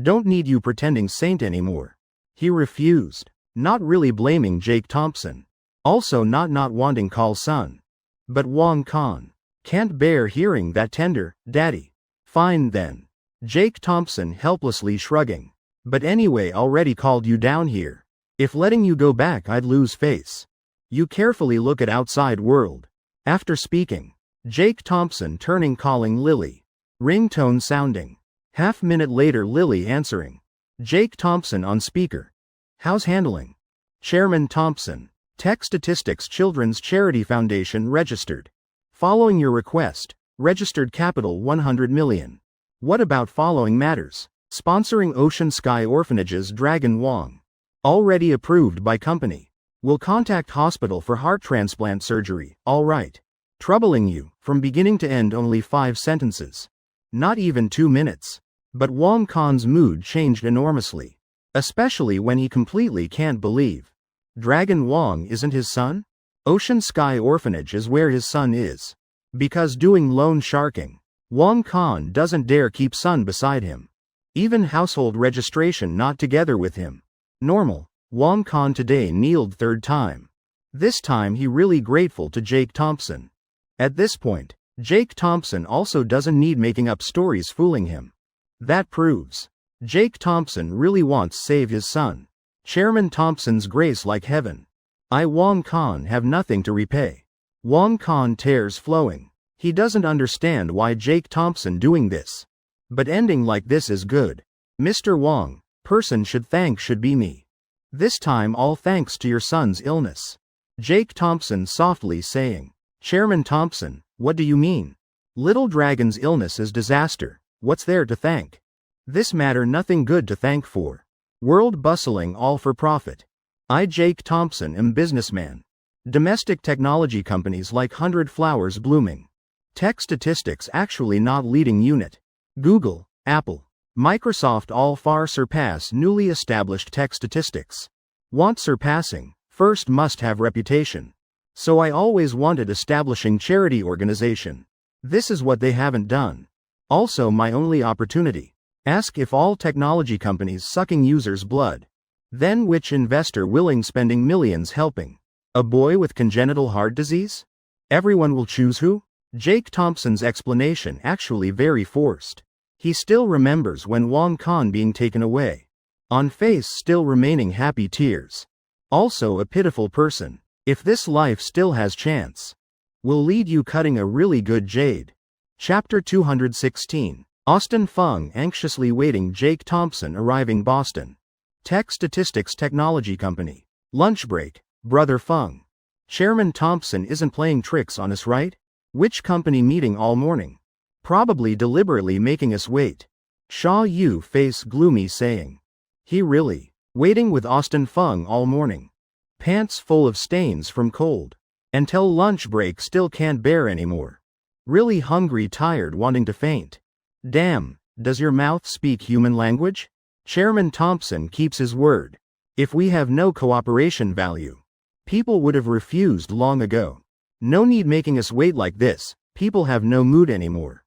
Don't need you pretending saint anymore. He refused. Not really blaming Jake Thompson. Also not wanting call son. But Wong Khan. Can't bear hearing that tender, daddy. Fine then. Jake Thompson helplessly shrugging. But anyway already called you down here. If letting you go back I'd lose face. You carefully look at outside world. After speaking. Jake Thompson turning calling Lily. Ringtone sounding. Half-minute later Lily answering. Jake Thompson on speaker. How's handling? Chairman Thompson. Tech Statistics Children's Charity Foundation registered. Following your request. Registered capital 100 million. What about following matters? Sponsoring Ocean Sky Orphanage's Dragon Wong. Already approved by company. Will contact hospital for heart transplant surgery, alright. Troubling you, from beginning to end only 5 sentences. Not even 2 minutes. But Wong Kan's mood changed enormously. Especially when he completely can't believe. Dragon Wong isn't his son? Ocean Sky Orphanage is where his son is. Because doing loan sharking, Wong Kan doesn't dare keep son beside him. Even household registration not together with him. Normal. Wong Kan today kneeled 3rd time. This time he really grateful to Jake Thompson. At this point, Jake Thompson also doesn't need making up stories fooling him. That proves Jake Thompson really wants save his son. Chairman Thompson's grace like heaven. I Wong Kan have nothing to repay. Wong Kan tears flowing. He doesn't understand why Jake Thompson doing this. But ending like this is good. Mr. Wong, person should thank should be me. This time all thanks to your son's illness. Jake Thompson softly saying. Chairman Thompson, what do you mean? Little Dragon's illness is disaster, what's there to thank? This matter nothing good to thank for. World bustling all for profit. I Jake Thompson am businessman. Domestic technology companies like 100 flowers blooming. Tech statistics actually not leading unit. Google, Apple, Microsoft all far surpass newly established tech statistics. Want surpassing, first must have reputation. So I always wanted establishing charity organization. This is what they haven't done. Also my only opportunity. Ask if all technology companies sucking users' blood. Then which investor willing spending millions helping? A boy with congenital heart disease? Everyone will choose who? Jake Thompson's explanation actually very forced. He still remembers when Wong Kan being taken away. On face still remaining happy tears. Also a pitiful person. If this life still has chance, will lead you cutting a really good jade. Chapter 216. Austin Fung anxiously waiting Jake Thompson arriving Boston. Tech Statistics Technology Company. Lunch break, Brother Fung. Chairman Thompson isn't playing tricks on us, right? Which company meeting all morning? Probably deliberately making us wait. Shaw Yu face gloomy saying. He really waiting with Austin Fung all morning. Pants full of stains from cold. Until lunch break still can't bear anymore. Really hungry tired wanting to faint. Damn, does your mouth speak human language? Chairman Thompson keeps his word. If we have no cooperation value, people would have refused long ago. No need making us wait like this, people have no mood anymore.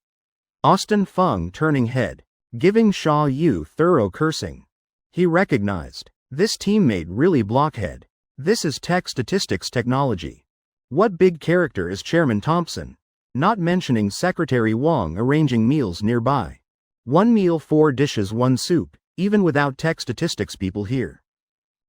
Austin Fung turning head, giving Shaw Yu thorough cursing. He recognized, this teammate really blockhead. This is tech statistics technology. What big character is Chairman Thompson? Not mentioning Secretary Wong arranging meals nearby. 1 meal 4 dishes 1 soup, even without tech statistics people here.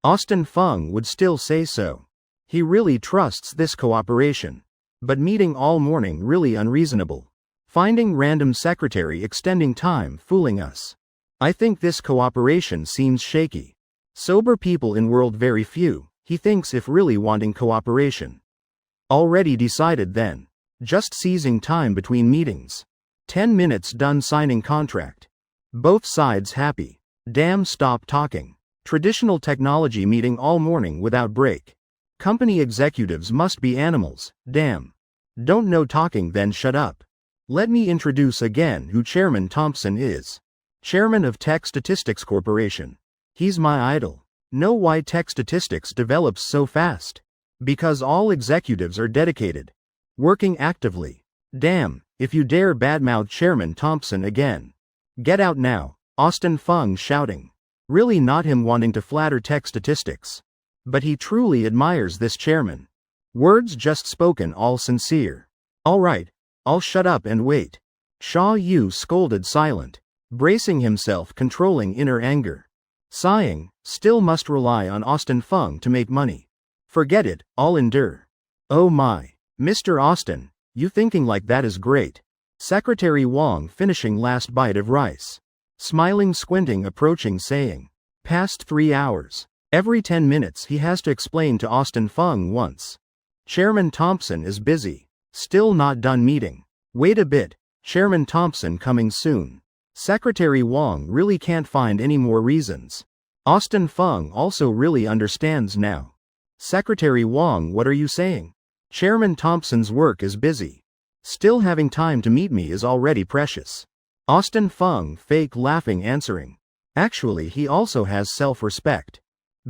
Austin Fung would still say so. He really trusts this cooperation. But meeting all morning really unreasonable. Finding random secretary extending time fooling us. I think this cooperation seems shaky. Sober people in world very few. He thinks if really wanting cooperation. Already decided then. Just seizing time between meetings. 10 minutes done signing contract. Both sides happy. Damn stop talking. Traditional technology meeting all morning without break. Company executives must be animals, damn. Don't know talking then shut up. Let me introduce again who Chairman Thompson is. Chairman of Tech Statistics Corporation. He's my idol. Know why tech statistics develops so fast? Because all executives are dedicated. Working actively. Damn, if you dare badmouth Chairman Thompson again. Get out now, Austin Fung shouting. Really not him wanting to flatter tech statistics. But he truly admires this chairman. Words just spoken all sincere. Alright, I'll shut up and wait. Shaw Yu scolded silent. Bracing himself controlling inner anger. Sighing, still must rely on Austin Fung to make money. Forget it, I'll endure. Oh my, Mr. Austin, you thinking like that is great. Secretary Wong finishing last bite of rice. Smiling squinting approaching saying. Past 3 hours. Every 10 minutes he has to explain to Austin Fung once. Chairman Thompson is busy. Still not done meeting. Wait a bit, Chairman Thompson coming soon. Secretary Wang really can't find any more reasons. Austin Fung also really understands now. Secretary Wang, what are you saying? Chairman Thompson's work is busy. Still having time to meet me is already precious. Austin Fung, fake laughing, answering. Actually, he also has self-respect.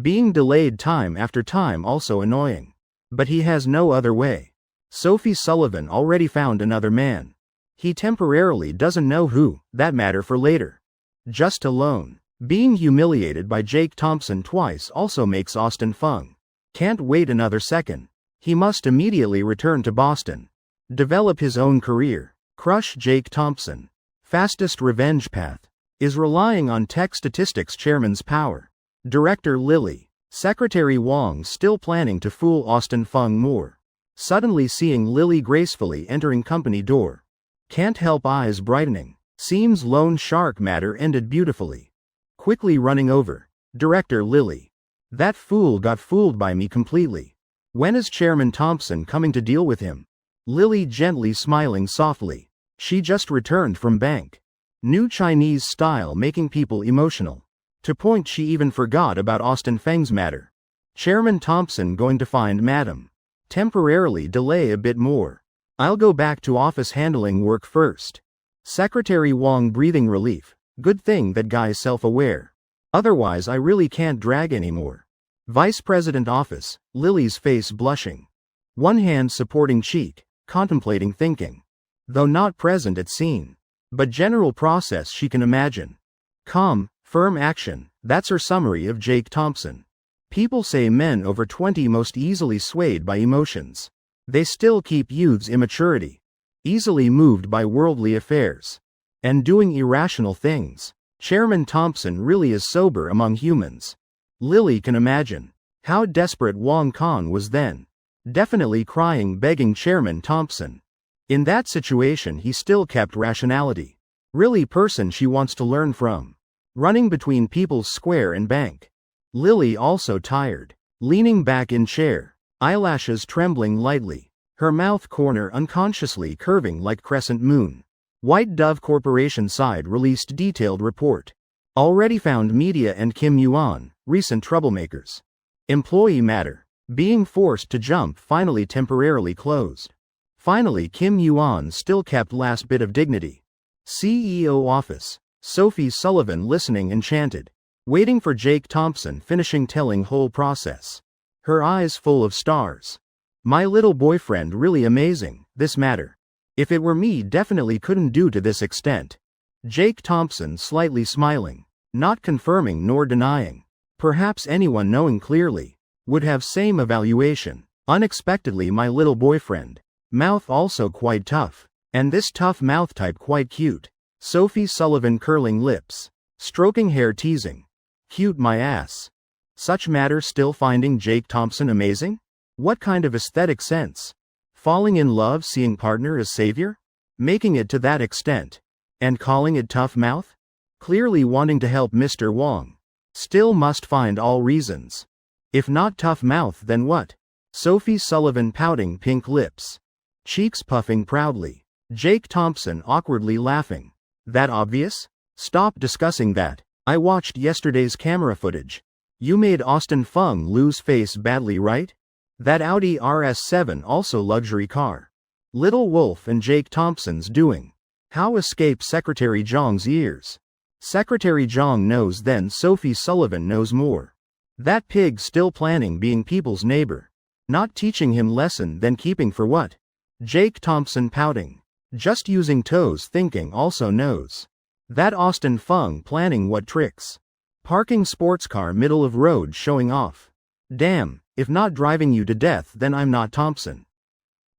Being delayed time after time also annoying. But he has no other way. Sophie Sullivan already found another man. He temporarily doesn't know who, that matter for later. Just alone. Being humiliated by Jake Thompson twice also makes Austin Fung. Can't wait another second. He must immediately return to Boston. Develop his own career. Crush Jake Thompson. Fastest revenge path. Is relying on tech statistics chairman's power. Director Lily. Secretary Wang still planning to fool Austin Fung more. Suddenly seeing Lily gracefully entering company door. Can't help eyes brightening. Seems loan shark matter ended beautifully. Quickly running over. Director Lily. That fool got fooled by me completely. When is Chairman Thompson coming to deal with him? Lily gently smiling softly. She just returned from bank. New Chinese style making people emotional. To point she even forgot about Austin Feng's matter. Chairman Thompson going to find Madam. Temporarily delay a bit more. I'll go back to office handling work first. Secretary Wang breathing relief. Good thing that guy's self-aware. Otherwise I really can't drag anymore. Vice President office, Lily's face blushing. One hand supporting cheek, contemplating thinking. Though not present at scene. But general process she can imagine. Calm, firm action, that's her summary of Jake Thompson. People say men over 20 most easily swayed by emotions. They still keep youth's immaturity. Easily moved by worldly affairs. And doing irrational things. Chairman Thompson really is sober among humans. Lily can imagine how desperate Wang Khan was then. Definitely crying begging Chairman Thompson. In that situation he still kept rationality. Really person she wants to learn from. Running between People's Square and bank. Lily also tired. Leaning back in chair. Eyelashes trembling lightly. Her mouth corner unconsciously curving like crescent moon. White Dove Corporation side released detailed report. Already found media and Kim Yuan, recent troublemakers. Employee matter. Being forced to jump finally temporarily closed. Finally Kim Yuan still kept last bit of dignity. CEO office. Sophie Sullivan listening enchanted. Waiting for Jake Thompson finishing telling whole process. Her eyes full of stars. My little boyfriend really amazing, this matter. If it were me definitely couldn't do to this extent. Jake Thompson slightly smiling. Not confirming nor denying. Perhaps anyone knowing clearly. Would have same evaluation. Unexpectedly my little boyfriend. Mouth also quite tough. And this tough mouth type quite cute. Sophie Sullivan curling lips. Stroking hair teasing. Cute my ass. Such matter still finding Jake Thompson amazing? What kind of aesthetic sense? Falling in love seeing partner as savior? Making it to that extent. And calling it tough mouth? Clearly wanting to help Mr. Wang. Still must find all reasons. If not tough mouth then what? Sophie Sullivan pouting pink lips. Cheeks puffing proudly. Jake Thompson awkwardly laughing. That obvious? Stop discussing that. I watched yesterday's camera footage. You made Austin Fung lose face badly, right? That Audi RS7 also luxury car. Little Wolf and Jake Thompson's doing. How escape Secretary Zhang's ears? Secretary Zhang knows then Sophie Sullivan knows more. That pig still planning being people's neighbor. Not teaching him lesson then keeping for what? Jake Thompson pouting. Just using toes thinking also knows. That Austin Fung planning what tricks? Parking sports car middle of road showing off. Damn, if not driving you to death then I'm not Thompson.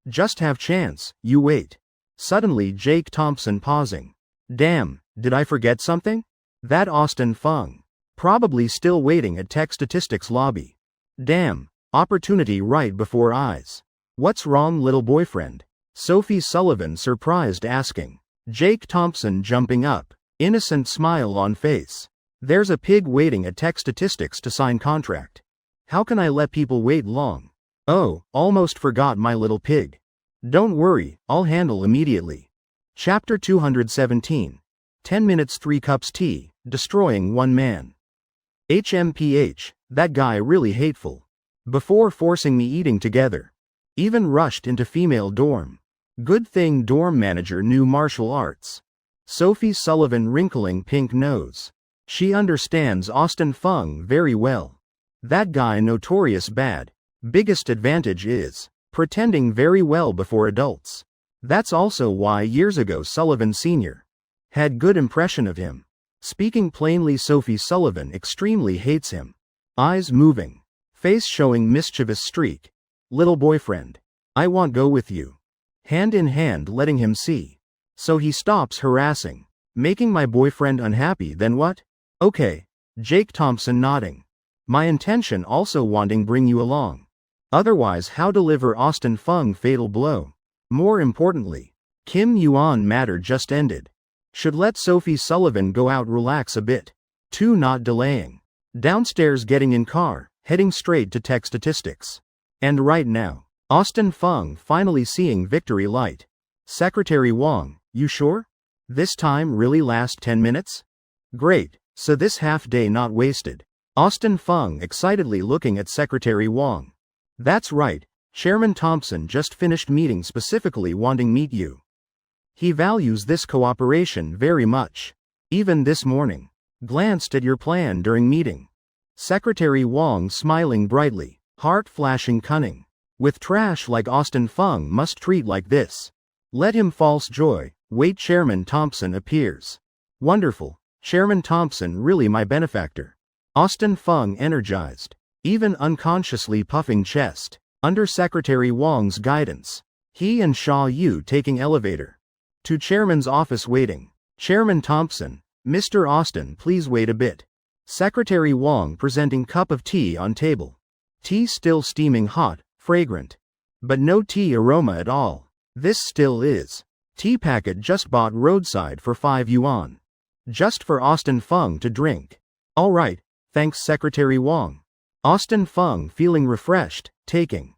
Just have chance, you wait. Suddenly Jake Thompson pausing. Damn, did I forget something? That Austin Fung. Probably still waiting at tech statistics lobby. Damn, opportunity right before eyes. What's wrong little boyfriend? Sophie Sullivan surprised asking. Jake Thompson jumping up. Innocent smile on face. There's a pig waiting at tech statistics to sign contract. How can I let people wait long? Oh, almost forgot my little pig. Don't worry, I'll handle immediately. Chapter 217. 10 minutes 3 cups tea, destroying one man. HMPH, that guy really hateful. Before forcing me eating together. Even rushed into female dorm. Good thing dorm manager knew martial arts. Sophie Sullivan wrinkling pink nose. She understands Austin Fung very well. That guy notorious bad. Biggest advantage is pretending very well before adults. That's also why years ago Sullivan Sr. had good impression of him. Speaking plainly, Sophie Sullivan extremely hates him. Eyes moving. Face showing mischievous streak. Little boyfriend. I want go with you. Hand in hand letting him see. So he stops harassing. Making my boyfriend unhappy, then what? Okay. Jake Thompson nodding. My intention also wanting bring you along. Otherwise how deliver Austin Fung fatal blow? More importantly, Kim Yuan matter just ended. Should let Sophie Sullivan go out relax a bit. 2 not delaying. Downstairs getting in car, heading straight to tech statistics. And right now, Austin Fung finally seeing victory light. Secretary Wong, you sure? This time really last 10 minutes? Great, so this half day not wasted. Austin Fung excitedly looking at Secretary Wong. That's right, Chairman Thompson just finished meeting specifically wanting meet you. He values this cooperation very much. Even this morning. Glanced at your plan during meeting. Secretary Wong smiling brightly, heart flashing cunning. With trash like Austin Fung must treat like this. Let him false joy, wait Chairman Thompson appears. Wonderful, Chairman Thompson really my benefactor. Austin Fung energized. Even unconsciously puffing chest. Under Secretary Wong's guidance. He and Shaw Yu taking elevator. To Chairman's office waiting. Chairman Thompson, Mr. Austin please wait a bit. Secretary Wong presenting cup of tea on table. Tea still steaming hot, fragrant. But no tea aroma at all. This still is. Tea packet just bought roadside for 5 yuan. Just for Austin Fung to drink. Alright, thanks Secretary Wong. Austin Fung feeling refreshed, taking.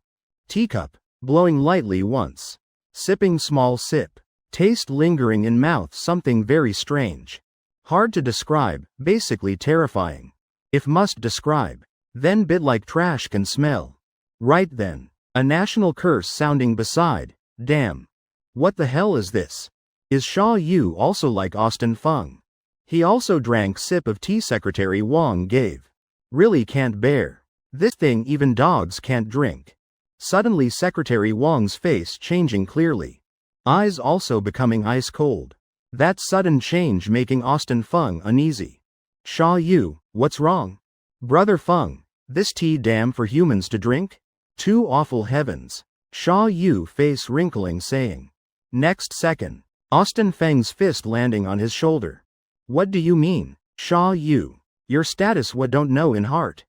Teacup, blowing lightly once. Sipping small sip. Taste lingering in mouth something very strange. Hard to describe, basically terrifying. If must describe, then bit like trash can smell. Right then, a national curse sounding beside, damn. What the hell is this? Is Shaw Yu also like Austin Fung? He also drank sip of tea Secretary Wong gave. Really can't bear. This thing even dogs can't drink. Suddenly Secretary Wong's face changing clearly. Eyes also becoming ice cold. That sudden change making Austin Fung uneasy. Shaw Yu, what's wrong? Brother Fung, this tea damn for humans to drink? Two awful heavens. Shaw Yu face wrinkling saying. Next second, Austin Feng's fist landing on his shoulder. What do you mean, Shaw Yu? Your status what don't know in heart.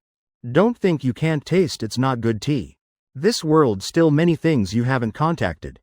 Don't think you can't taste it's not good tea. This world still many things you haven't contacted.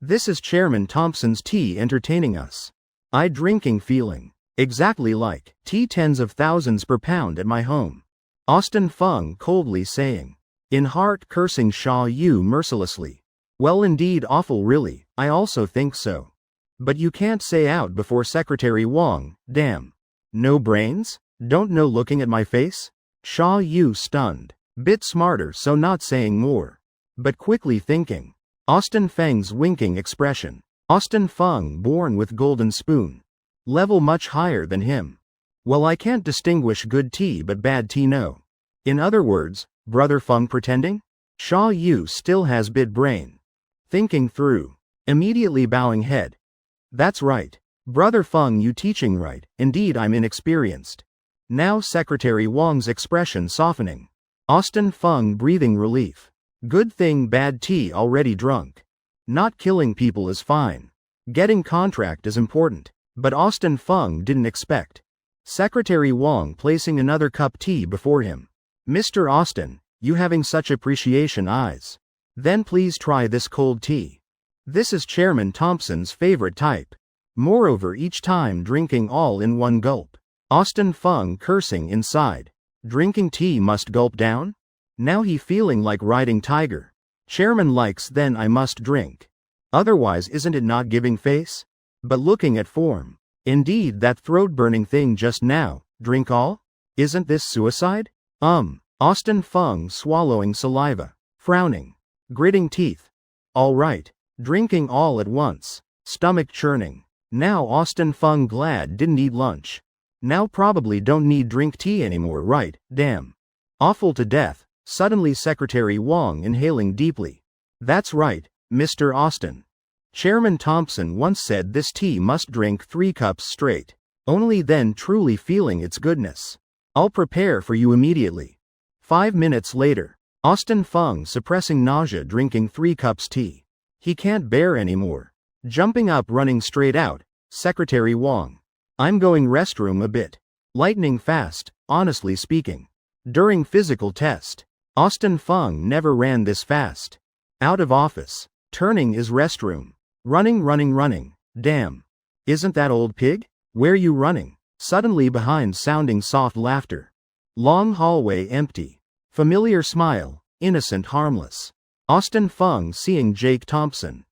This is Chairman Thompson's tea entertaining us. I drinking feeling. Exactly like tea tens of thousands per pound at my home. Austin Fung coldly saying. In heart cursing Shaw Yu mercilessly. Well indeed awful really, I also think so. But you can't say out before Secretary Wong, damn. No brains? Don't know looking at my face? Shaw Yu stunned. Bit smarter so not saying more. But quickly thinking. Austin Feng's winking expression. Austin Fung born with golden spoon. Level much higher than him. Well I can't distinguish good tea but bad tea no. In other words, Brother Fung pretending? Shaw Yu still has bit brain. Thinking through. Immediately bowing head. That's right. Brother Fung you teaching right, indeed I'm inexperienced. Now Secretary Wong's expression softening. Austin Fung breathing relief. Good thing bad tea already drunk. Not killing people is fine. Getting contract is important. But Austin Fung didn't expect. Secretary Wong placing another cup tea before him. Mr. Austin, you having such appreciation eyes. Then please try this cold tea. This is Chairman Thompson's favorite type. Moreover each time drinking all in one gulp. Austin Fung cursing inside. Drinking tea must gulp down? Now he feeling like riding tiger. Chairman likes then I must drink. Otherwise isn't it not giving face? But looking at form. Indeed, that throat-burning thing just now, drink all? Isn't this suicide? Austin Fung swallowing saliva, frowning, gritting teeth. All right, drinking all at once, stomach churning. Now Austin Fung glad didn't eat lunch. Now probably don't need drink tea anymore, right? Damn. Awful to death. Suddenly Secretary Wong inhaling deeply. That's right, Mr. Austin. Chairman Thompson once said this tea must drink 3 cups straight. Only then truly feeling its goodness. I'll prepare for you immediately. 5 minutes later, Austin Fung suppressing nausea drinking 3 cups tea. He can't bear anymore. Jumping up running straight out, Secretary Wong. I'm going restroom a bit. Lightning fast, honestly speaking. During physical test, Austin Fung never ran this fast. Out of office. Turning is restroom. Running. Damn. Isn't that old pig? Where you running? Suddenly behind sounding soft laughter. Long hallway empty. Familiar smile, innocent harmless. Austin Fung seeing Jake Thompson.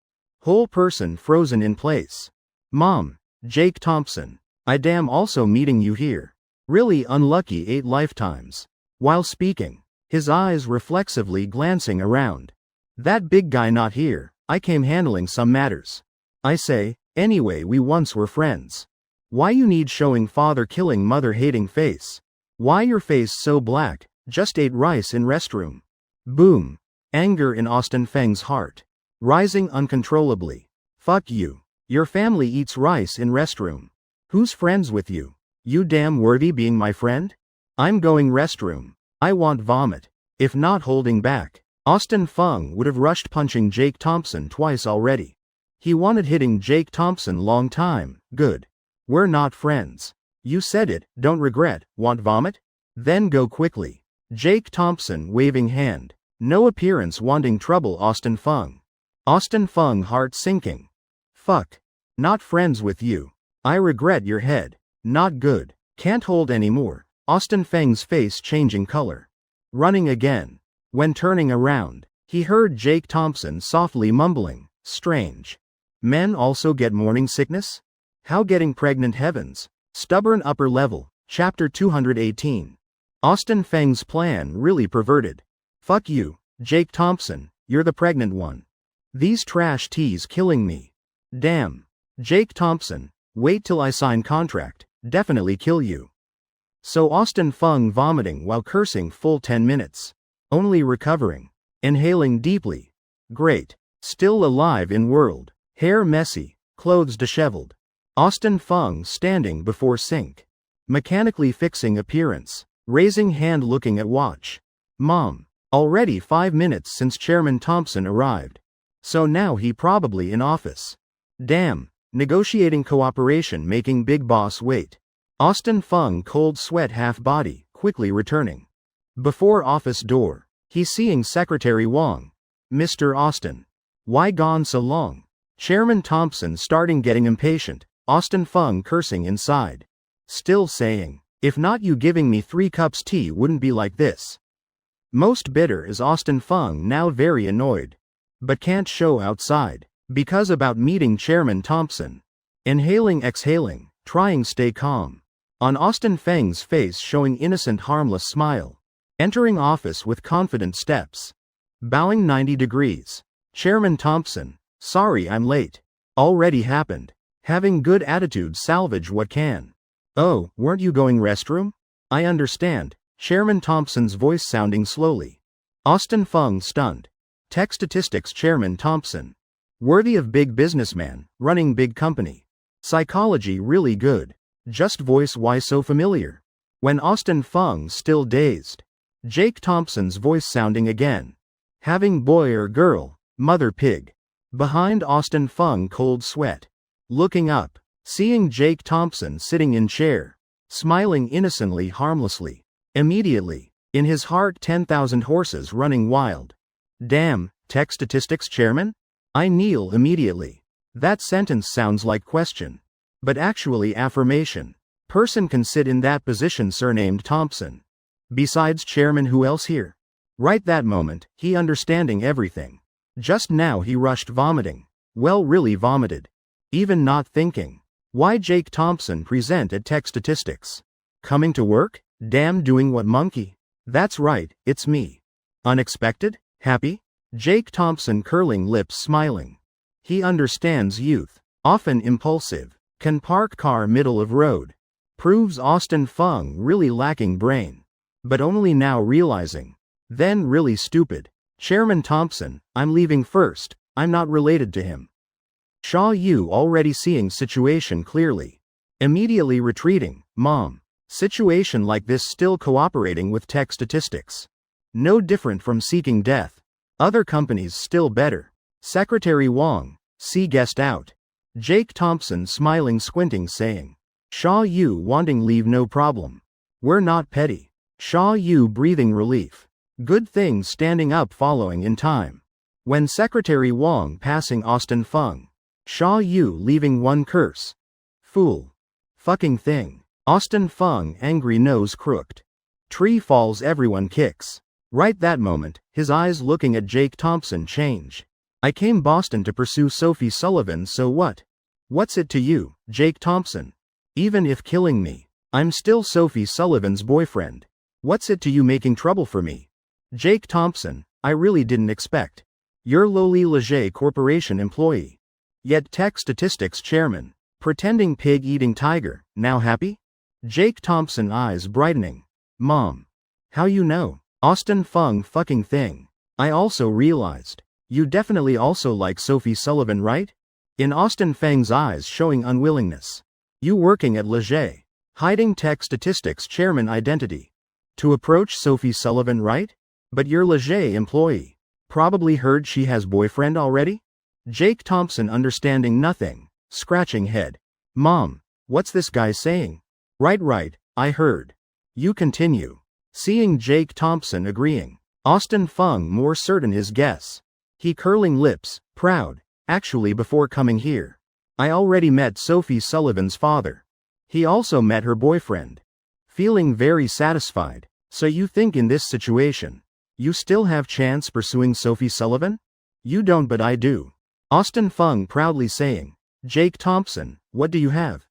Whole person frozen in place. Mom, Jake Thompson. I damn also meeting you here. Really unlucky 8 lifetimes. While speaking, his eyes reflexively glancing around. That big guy not here, I came handling some matters. I say, anyway we once were friends. Why you need showing father killing mother hating face? Why your face so black, just ate rice in restroom? Boom. Anger in Austin Feng's heart. Rising uncontrollably. Fuck you. Your family eats rice in restroom. Who's friends with you? You damn worthy being my friend? I'm going restroom. I want vomit. If not holding back, Austin Fung would have rushed punching Jake Thompson twice already. He wanted hitting Jake Thompson long time, good. We're not friends. You said it, don't regret, want vomit? Then go quickly. Jake Thompson waving hand. No appearance wanting trouble Austin Fung. Austin Fung heart sinking. Fuck. Not friends with you. I regret your head. Not good. Can't hold anymore. Austin Feng's face changing color. Running again. When turning around, he heard Jake Thompson softly mumbling, strange. Men also get morning sickness? How getting pregnant heavens? Stubborn upper level, chapter 218. Austin Feng's plan really perverted. Fuck you, Jake Thompson, you're the pregnant one. These trash teas killing me. Damn. Jake Thompson, wait till I sign contract, definitely kill you. So Austin Fung vomiting while cursing full 10 minutes. Only recovering. Inhaling deeply. Great. Still alive in world. Hair messy, clothes disheveled. Austin Fung standing before sink. Mechanically fixing appearance. Raising hand looking at watch. Mom. Already 5 minutes since Chairman Thompson arrived. So now he probably in office. Damn. Negotiating cooperation making big boss wait. Austin Fung cold sweat half body, quickly returning. Before office door, he seeing Secretary Wong. Mr. Austin. Why gone so long? Chairman Thompson starting getting impatient, Austin Fung cursing inside. Still saying, if not you giving me 3 cups tea wouldn't be like this. Most bitter is Austin Fung now very annoyed. But can't show outside, because about meeting Chairman Thompson. Inhaling exhaling, trying stay calm. On Austin Feng's face showing innocent harmless smile. Entering office with confident steps. Bowing 90 degrees. Chairman Thompson, sorry I'm late. Already happened. Having good attitude salvage what can. Oh, weren't you going restroom? I understand. Chairman Thompson's voice sounding slowly. Austin Fung stunned. Tech statistics Chairman Thompson. Worthy of big businessman, running big company. Psychology really good. Just voice why so familiar? When Austin Fung still dazed. Jake Thompson's voice sounding again. Having boy or girl, mother pig. Behind Austin Fung cold sweat. Looking up, seeing Jake Thompson sitting in chair. Smiling innocently harmlessly. Immediately, in his heart 10,000 horses running wild. Damn, tech statistics chairman? I kneel immediately. That sentence sounds like question. But actually affirmation. Person can sit in that position surnamed Thompson. Besides chairman who else here? Right that moment, he understanding everything. Just now he rushed vomiting. Well really vomited. Even not thinking. Why Jake Thompson present at Tech Statistics? Coming to work? Damn, doing what monkey? That's right, it's me. Unexpected? Happy? Jake Thompson curling lips smiling. He understands youth. Often impulsive. Can park car middle of road. Proves Austin Fung really lacking brain. But only now realizing. Then really stupid. Chairman Thompson, I'm leaving first, I'm not related to him. Shaw Yu already seeing situation clearly. Immediately retreating, Mom. Situation like this still cooperating with Tech Statistics. No different from seeking death. Other companies still better. Secretary Wong, see guest out. Jake Thompson smiling squinting saying. Shaw Yu wanting leave no problem. We're not petty. Shaw Yu breathing relief. Good thing standing up following in time. When Secretary Wong passing Austin Fung. Shaw Yu leaving one curse. Fool. Fucking thing. Austin Fung angry nose crooked. Tree falls everyone kicks. Right that moment, his eyes looking at Jake Thompson change. I came Boston to pursue Sophie Sullivan, so what? What's it to you, Jake Thompson? Even if killing me, I'm still Sophie Sullivan's boyfriend. What's it to you making trouble for me? Jake Thompson, I really didn't expect. You're lowly Leger Corporation employee. Yet Tech Statistics chairman. Pretending pig-eating tiger, now happy? Jake Thompson eyes brightening. Mom. How you know? Austin Fung fucking thing. I also realized. You definitely also like Sophie Sullivan, right? In Austin Feng's eyes showing unwillingness. You working at Leger. Hiding Tech Statistics chairman identity. To approach Sophie Sullivan, right? But you're Leger employee. Probably heard she has boyfriend already? Jake Thompson understanding nothing, scratching head. Mom, what's this guy saying? Right, I heard. You continue. Seeing Jake Thompson agreeing. Austin Fung more certain his guess. He curling lips, proud. Actually before coming here. I already met Sophie Sullivan's father. He also met her boyfriend. Feeling very satisfied. So you think in this situation, you still have chance pursuing Sophie Sullivan? You don't but I do. Austin Fung proudly saying. Jake Thompson, what do you have?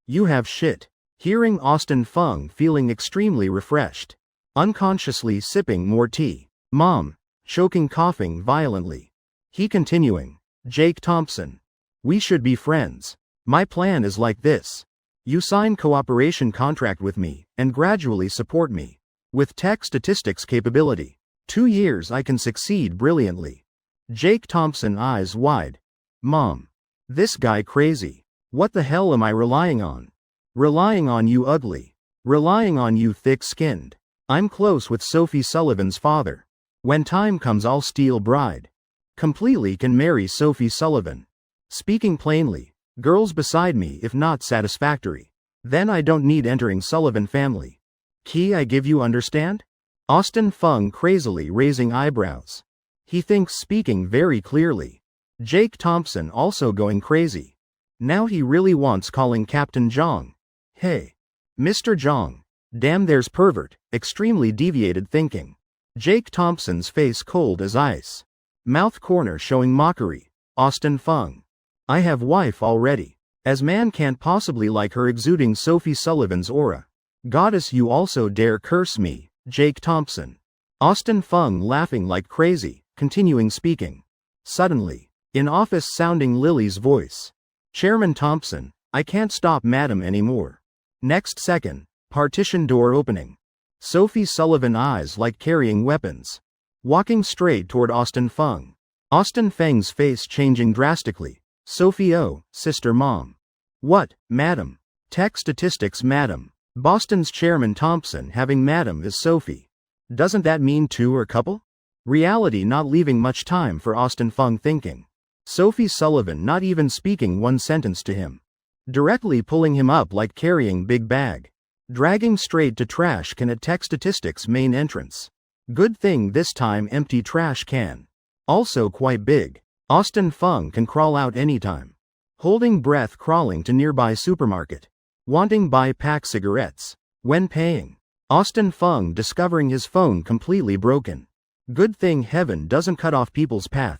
You have shit. Hearing Austin Fung feeling extremely refreshed. Unconsciously sipping more tea. Mom, choking coughing violently. He continuing. Jake Thompson. We should be friends. My plan is like this. You sign cooperation contract with me, and gradually support me. With Tech Statistics capability. 2 years I can succeed brilliantly. Jake Thompson eyes wide. Mom. This guy crazy. What the hell am I relying on? Relying on you ugly. Relying on you thick-skinned. I'm close with Sophie Sullivan's father. When time comes I'll steal bride. Completely can marry Sophie Sullivan. Speaking plainly, girls beside me if not satisfactory. Then I don't need entering Sullivan family. Key I give you understand? Austin Fung crazily raising eyebrows. He thinks speaking very clearly. Jake Thompson also going crazy. Now he really wants calling Captain Zhang. Hey. Mr. Zhang. Damn there's pervert, extremely deviated thinking. Jake Thompson's face cold as ice. Mouth corner showing mockery. Austin Fung. I have wife already. As man can't possibly like her exuding Sophie Sullivan's aura. Goddess you also dare curse me, Jake Thompson. Austin Fung laughing like crazy, continuing speaking. Suddenly, in office sounding Lily's voice. Chairman Thompson, I can't stop madam anymore. Next second, partition door opening. Sophie Sullivan eyes like carrying weapons. Walking straight toward Austin Fung. Austin Feng's face changing drastically. Sophie oh, sister mom. What, madam? Tech Statistics madam. Boston's Chairman Thompson having madam as Sophie. Doesn't that mean two are couple? Reality not leaving much time for Austin Fung thinking. Sophie Sullivan not even speaking one sentence to him. Directly pulling him up like carrying big bag. Dragging straight to trash can at Tech Statistics main entrance. Good thing this time empty trash can. Also quite big. Austin Fung can crawl out anytime. Holding breath crawling to nearby supermarket. Wanting buy pack cigarettes. When paying. Austin Fung discovering his phone completely broken. Good thing heaven doesn't cut off people's path.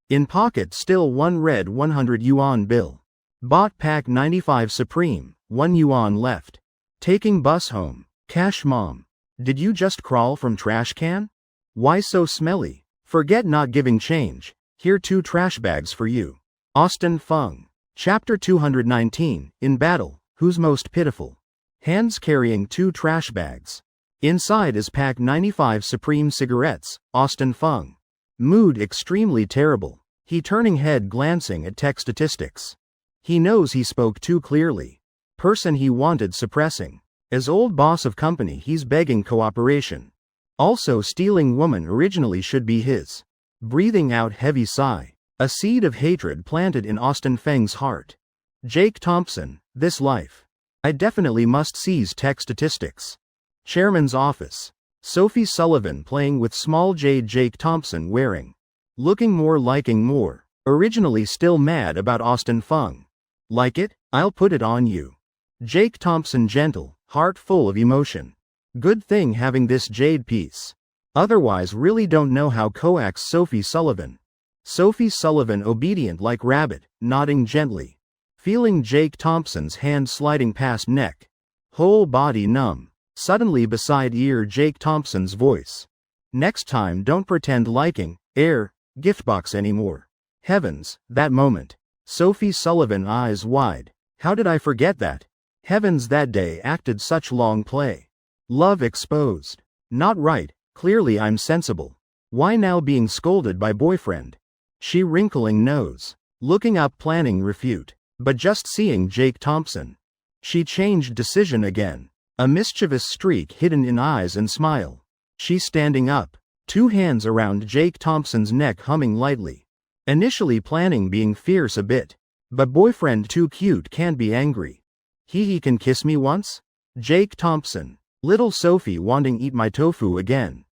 In pocket still one red 100 yuan bill. Bought pack 95 Supreme, 1 yuan left. Taking bus home. Cash mom. Did you just crawl from trash can? Why so smelly? Forget not giving change. Here 2 trash bags for you. Austin Fung. Chapter 219, In Battle, Who's Most Pitiful? Hands carrying 2 trash bags. Inside is pack 95 Supreme cigarettes, Austin Fung. Mood extremely terrible. He turning head glancing at tech statistics. He knows he spoke too clearly. Person he wanted suppressing. As old boss of company he's begging cooperation. Also stealing woman originally should be his. Breathing out heavy sigh. A seed of hatred planted in Austin Feng's heart. Jake Thompson, this life. I definitely must seize tech statistics. Chairman's office. Sophie Sullivan playing with small Jade. Jake Thompson wearing. Looking more liking more. Originally still mad about Austin Feng. Like it? I'll put it on you. Jake Thompson gentle, heart full of emotion. Good thing having this Jade piece. Otherwise really don't know how coax Sophie Sullivan. Sophie Sullivan obedient like rabbit, nodding gently. Feeling Jake Thompson's hand sliding past neck. Whole body numb. Suddenly beside ear Jake Thompson's voice. Next time don't pretend liking, giftbox anymore. Heavens, that moment. Sophie Sullivan eyes wide. How did I forget that? Heavens, that day acted such long play. Love exposed. Not right, clearly I'm sensible. Why now being scolded by boyfriend? She wrinkling nose. Looking up planning refute. But just seeing Jake Thompson. She changed decision again. A mischievous streak hidden in eyes and smile. She standing up. 2 hands around Jake Thompson's neck humming lightly. Initially planning being fierce a bit. But boyfriend too cute can't be angry. He can kiss me once? Jake Thompson. Little Sophie wanting eat my tofu again.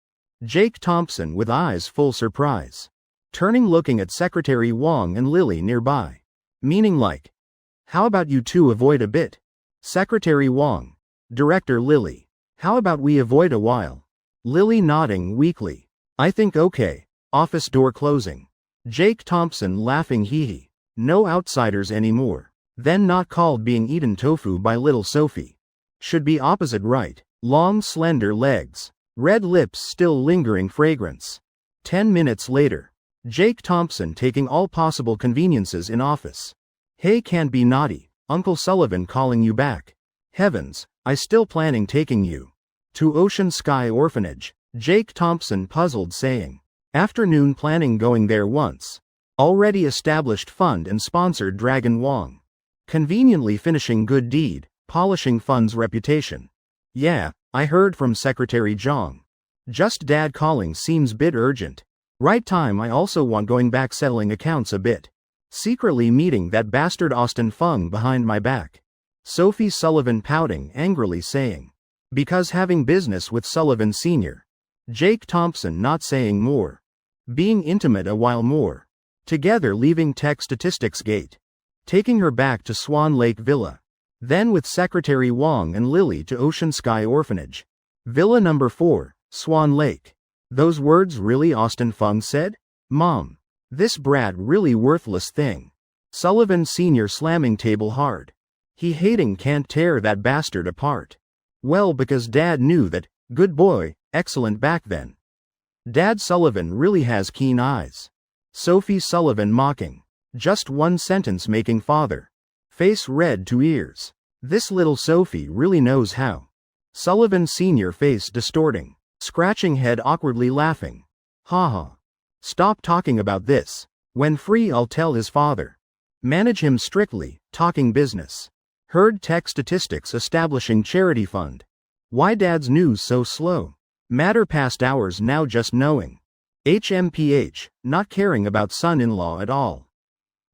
Jake Thompson with eyes full surprise. Turning looking at Secretary Wong and Lily nearby. Meaning like. How about you two avoid a bit? Secretary Wong. Director Lily. How about we avoid a while? Lily nodding weakly. I think okay. Office door closing. Jake Thompson laughing hee. No outsiders anymore. Then not called being eaten tofu by little Sophie. Should be opposite right. Long slender legs. Red lips still lingering fragrance. 10 minutes later. Jake Thompson taking all possible conveniences in office. Hey, can't be naughty. Uncle Sullivan calling you back. Heavens, I still planning taking you. To Ocean Sky Orphanage. Jake Thompson puzzled saying. Afternoon planning going there once. Already established fund and sponsored Dragon Wong. Conveniently finishing good deed, polishing fund's reputation. Yeah, I heard from Secretary Zhang. Just dad calling seems bit urgent. Right time I also want going back settling accounts a bit. Secretly meeting that bastard Austin Fung behind my back. Sophie Sullivan pouting angrily saying. Because having business with Sullivan Sr. Jake Thompson not saying more. Being intimate a while more. Together leaving tech statistics gate. Taking her back to Swan Lake Villa. Then with Secretary Wong and Lily to Ocean Sky Orphanage. Villa number 4, Swan Lake. Those words really Austin Fung said? Mom. This brat really worthless thing. Sullivan Sr. slamming table hard. He hating can't tear that bastard apart. Well, because dad knew that, good boy, excellent back then. Dad Sullivan really has keen eyes. Sophie Sullivan mocking. Just one sentence making father. Face red to ears. This little Sophie really knows how. Sullivan Sr. face distorting. Scratching head awkwardly laughing. Haha. Stop talking about this. When free I'll tell his father. Manage him strictly, talking business. Heard tech statistics establishing charity fund. Why dad's news so slow? Matter past hours now just knowing. HMPH, not caring about son-in-law at all.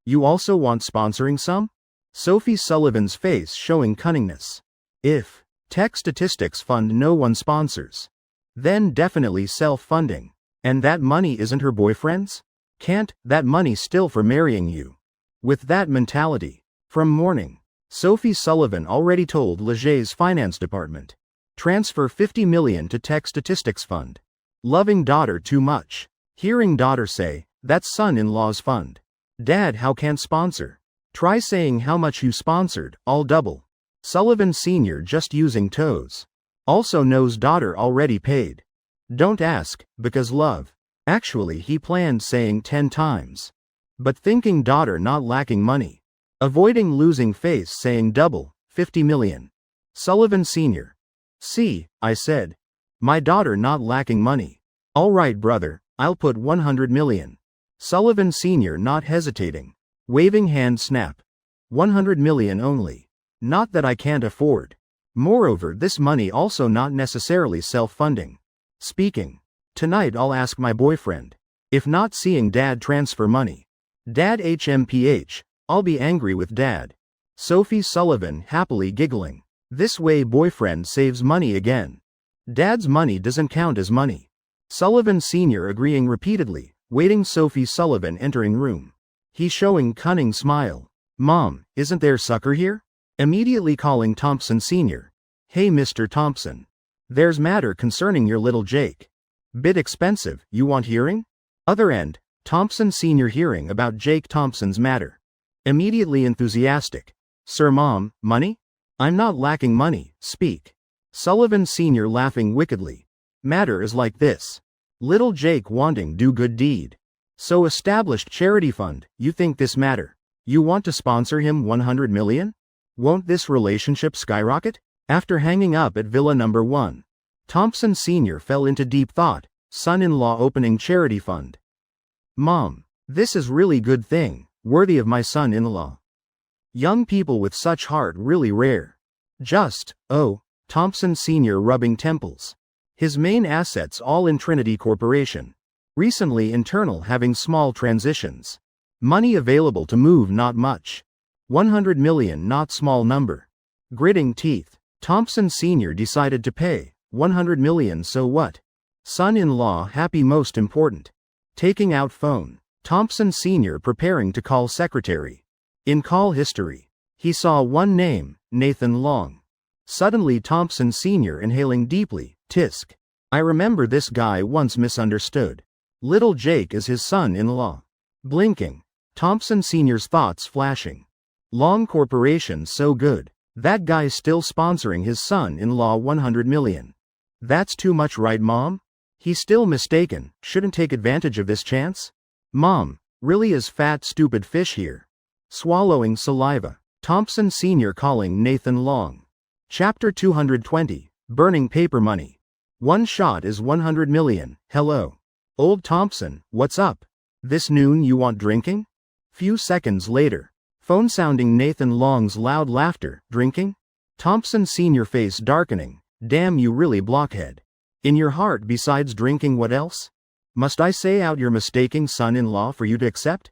You also want sponsoring some? Sophie Sullivan's face showing cunningness. If tech statistics fund no one sponsors. Then definitely self-funding. And that money isn't her boyfriend's? Can't, that money still for marrying you. With that mentality. From morning. Sophie Sullivan already told Leger's finance department. Transfer 50 million to tech statistics fund. Loving daughter too much. Hearing daughter say, that's son-in-law's fund. Dad how can sponsor? Try saying how much you sponsored, all double. Sullivan Sr. just using toes. Also knows daughter already paid. Don't ask, because love. Actually he planned saying 10 times. But thinking daughter not lacking money. Avoiding losing face saying double, 50 million. Sullivan Sr. See, I said. My daughter not lacking money. All right brother, I'll put 100 million. Sullivan Sr. not hesitating. Waving hand snap. 100 million only. Not that I can't afford. Moreover this money also not necessarily self-funding. Speaking. Tonight I'll ask my boyfriend. If not seeing dad transfer money. Dad HMPH, I'll be angry with dad. Sophie Sullivan happily giggling. This way boyfriend saves money again. Dad's money doesn't count as money. Sullivan Sr. agreeing repeatedly, waiting Sophie Sullivan entering room. He showing cunning smile. Mom, isn't there sucker here? Immediately calling Thompson Sr. Hey Mr. Thompson. There's matter concerning your little Jake. Bit expensive, you want hearing? Other end, Thompson Sr. hearing about Jake Thompson's matter. Immediately enthusiastic. Sir Mom, money? I'm not lacking money, speak. Sullivan Sr. laughing wickedly. Matter is like this. Little Jake wanting do good deed. So established charity fund, you think this matter? You want to sponsor him 100 million? Won't this relationship skyrocket? After hanging up at Villa Number 1. Thompson Sr. fell into deep thought, son-in-law opening charity fund. Mom, this is really good thing, worthy of my son-in-law. Young people with such heart really rare. Just, oh, Thompson Sr. rubbing temples. His main assets all in Trinity Corporation. Recently internal having small transitions. Money available to move not much. 100 million not small number. Gritting teeth. Thompson Sr. decided to pay 100 million so what? Son-in-law happy most important. Taking out phone. Thompson Sr. preparing to call secretary. In call history. He saw one name, Nathan Long. Suddenly Thompson Sr. inhaling deeply, tisk. I remember this guy once misunderstood. Little Jake is his son-in-law. Blinking. Thompson Sr.'s thoughts flashing. Long Corporation so good. That guy's still sponsoring his son-in-law 100 million. That's too much right Mom? He's still mistaken, shouldn't take advantage of this chance? Mom, really is fat stupid fish here. Swallowing saliva. Thompson Sr. calling Nathan Long. Chapter 220, Burning Paper Money. One shot is 100 million, hello. Old Thompson, what's up? This noon you want drinking? Few seconds later. Phone sounding Nathan Long's loud laughter, drinking? Thompson Sr. face darkening, damn you really blockhead. In your heart besides drinking what else? Must I say out your mistaking son-in-law for you to accept?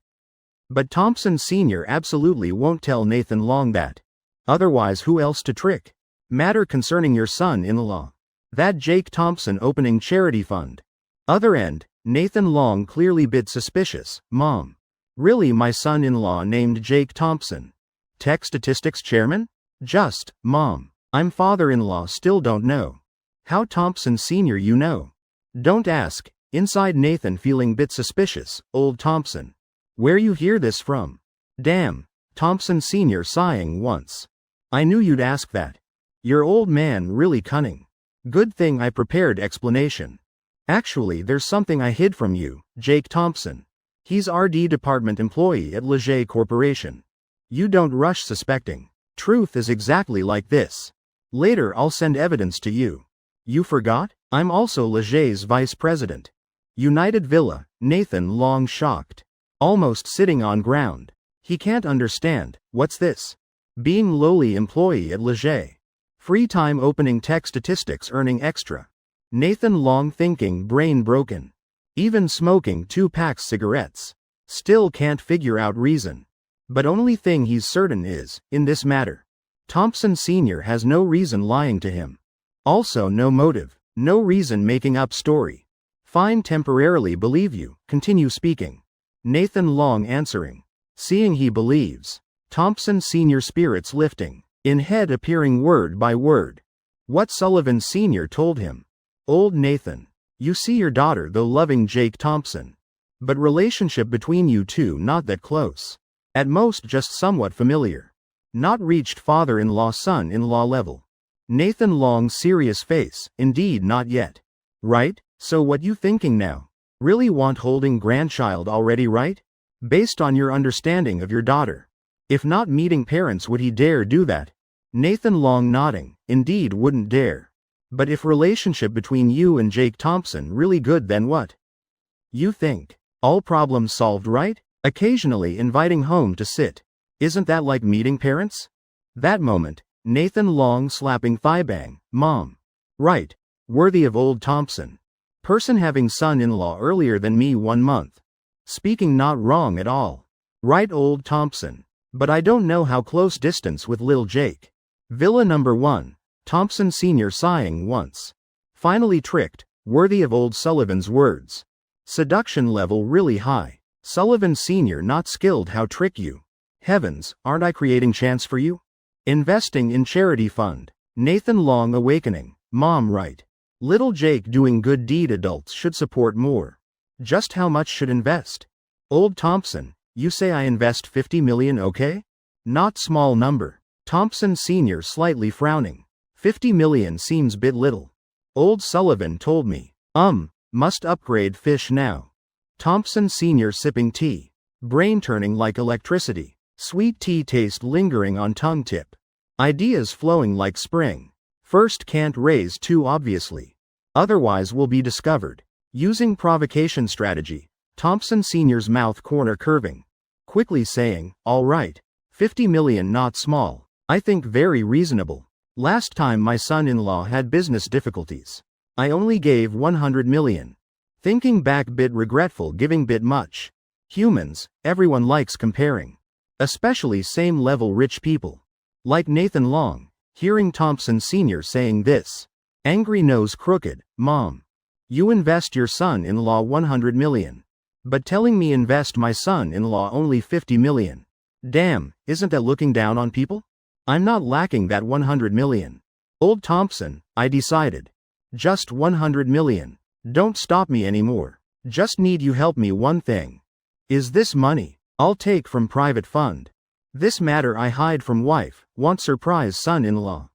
But Thompson Sr. absolutely won't tell Nathan Long that. Otherwise who else to trick? Matter concerning your son-in-law. That Jake Thompson opening charity fund. Other end, Nathan Long clearly bit suspicious, Mom. Really my son-in-law named Jake Thompson. Tech statistics chairman? Just, Mom. I'm father-in-law still don't know. How Thompson Sr. you know? Don't ask. Inside Nathan feeling bit suspicious, old Thompson. Where you hear this from? Damn. Thompson Sr. sighing once. I knew you'd ask that. Your old man really cunning. Good thing I prepared explanation. Actually there's something I hid from you, Jake Thompson. He's RD department employee at Leger Corporation. You don't rush suspecting. Truth is exactly like this. Later I'll send evidence to you. You forgot? I'm also Leger's vice president. United Villa, Nathan Long shocked. Almost sitting on ground. He can't understand, what's this? Being lowly employee at Leger. Free time opening tech statistics earning extra. Nathan Long thinking brain broken. Even smoking 2 packs cigarettes. Still can't figure out reason. But only thing he's certain is, in this matter. Thompson Sr. has no reason lying to him. Also no motive, no reason making up story. Fine temporarily believe you, continue speaking. Nathan Long answering. Seeing he believes. Thompson Sr. spirits lifting. In head appearing word by word. What Sullivan Sr. told him. Old Nathan. You see your daughter though loving Jake Thompson. But relationship between you two not that close. At most just somewhat familiar. Not reached father-in-law son-in-law level. Nathan Long's serious face, indeed not yet. Right, so what you thinking now? Really want holding grandchild already, right? Based on your understanding of your daughter. If not meeting parents, would he dare do that? Nathan Long nodding, indeed wouldn't dare. But if relationship between you and Jake Thompson really good, then what? You think? All problems solved, right? Occasionally inviting home to sit. Isn't that like meeting parents? That moment, Nathan Long slapping thigh bang, mom. Right. Worthy of old Thompson. Person having son-in-law earlier than me 1 month. Speaking not wrong at all. Right, old Thompson. But I don't know how close distance with Lil Jake. Villa number 1. Thompson Sr. sighing once. Finally tricked, worthy of old Sullivan's words. Seduction level really high. Sullivan Sr. not skilled how trick you. Heavens, aren't I creating chance for you? Investing in charity fund. Nathan Long awakening, mom right. Little Jake doing good deed, adults should support more. Just how much should invest? Old Thompson, you say I invest 50 million, okay? Not small number. Thompson Sr. slightly frowning. 50 million seems bit little. Old Sullivan told me. Must upgrade fish now. Thompson Sr. sipping tea. Brain turning like electricity. Sweet tea taste lingering on tongue tip. Ideas flowing like spring. First can't raise too obviously. Otherwise will be discovered. Using provocation strategy. Thompson Sr.'s mouth corner curving. Quickly saying, all right. 50 million not small. I think very reasonable. Last time my son-in-law had business difficulties. I only gave 100 million. Thinking back, bit regretful giving bit much. Humans, everyone likes comparing. Especially same level rich people. Like Nathan Long, hearing Thompson Sr. saying this. Angry nose crooked, mom. You invest your son-in-law 100 million. But telling me invest my son-in-law only 50 million. Damn, isn't that looking down on people? I'm not lacking that 100 million. Old Thompson, I decided. Just 100 million. Don't stop me anymore. Just need you help me one thing. Is this money? I'll take from private fund. This matter I hide from wife, want surprise son-in-law.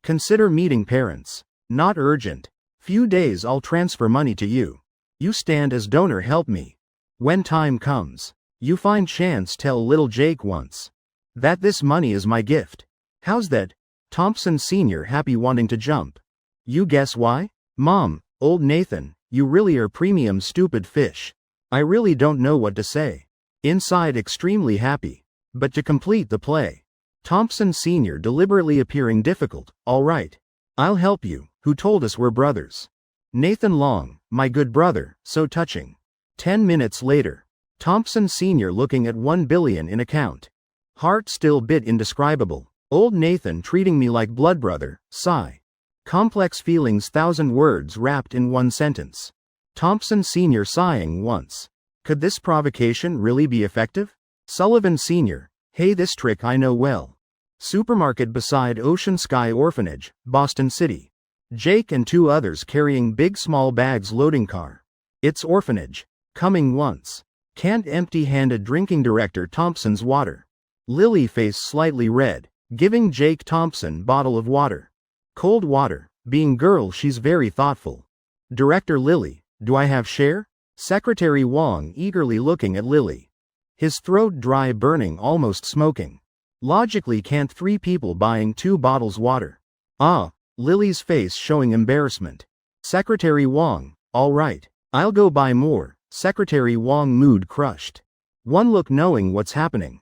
Consider meeting parents. Not urgent. Few days I'll transfer money to you. You stand as donor, help me. When time comes, you find chance tell little Jake once. That this money is my gift. How's that? Thompson Sr. happy wanting to jump. You guess why? Mom, old Nathan, you really are premium stupid fish. I really don't know what to say. Inside extremely happy. But to complete the play. Thompson Sr. deliberately appearing difficult, all right. I'll help you, who told us we're brothers. Nathan Long, my good brother, so touching. 10 minutes later. Thompson Sr. looking at 1 billion in account. Heart still bit indescribable. Old Nathan treating me like blood brother, sigh. Complex feelings, 1,000 words wrapped in one sentence. Thompson Sr. sighing once. Could this provocation really be effective? Sullivan Sr. Hey, this trick I know well. Supermarket beside Ocean Sky Orphanage, Boston City. Jake and 2 others carrying big small bags, loading car. It's orphanage. Coming once. Can't empty-handed drinking director Thompson's water. Lily face slightly red, giving Jake Thompson bottle of water. Cold water, being girl she's very thoughtful. Director Lily, do I have share? Secretary Wong eagerly looking at Lily. His throat dry, burning, almost smoking. Logically can't 3 people buying 2 bottles water. Lily's face showing embarrassment. Secretary Wong, all right, I'll go buy more. Secretary Wong mood crushed. One look knowing what's happening.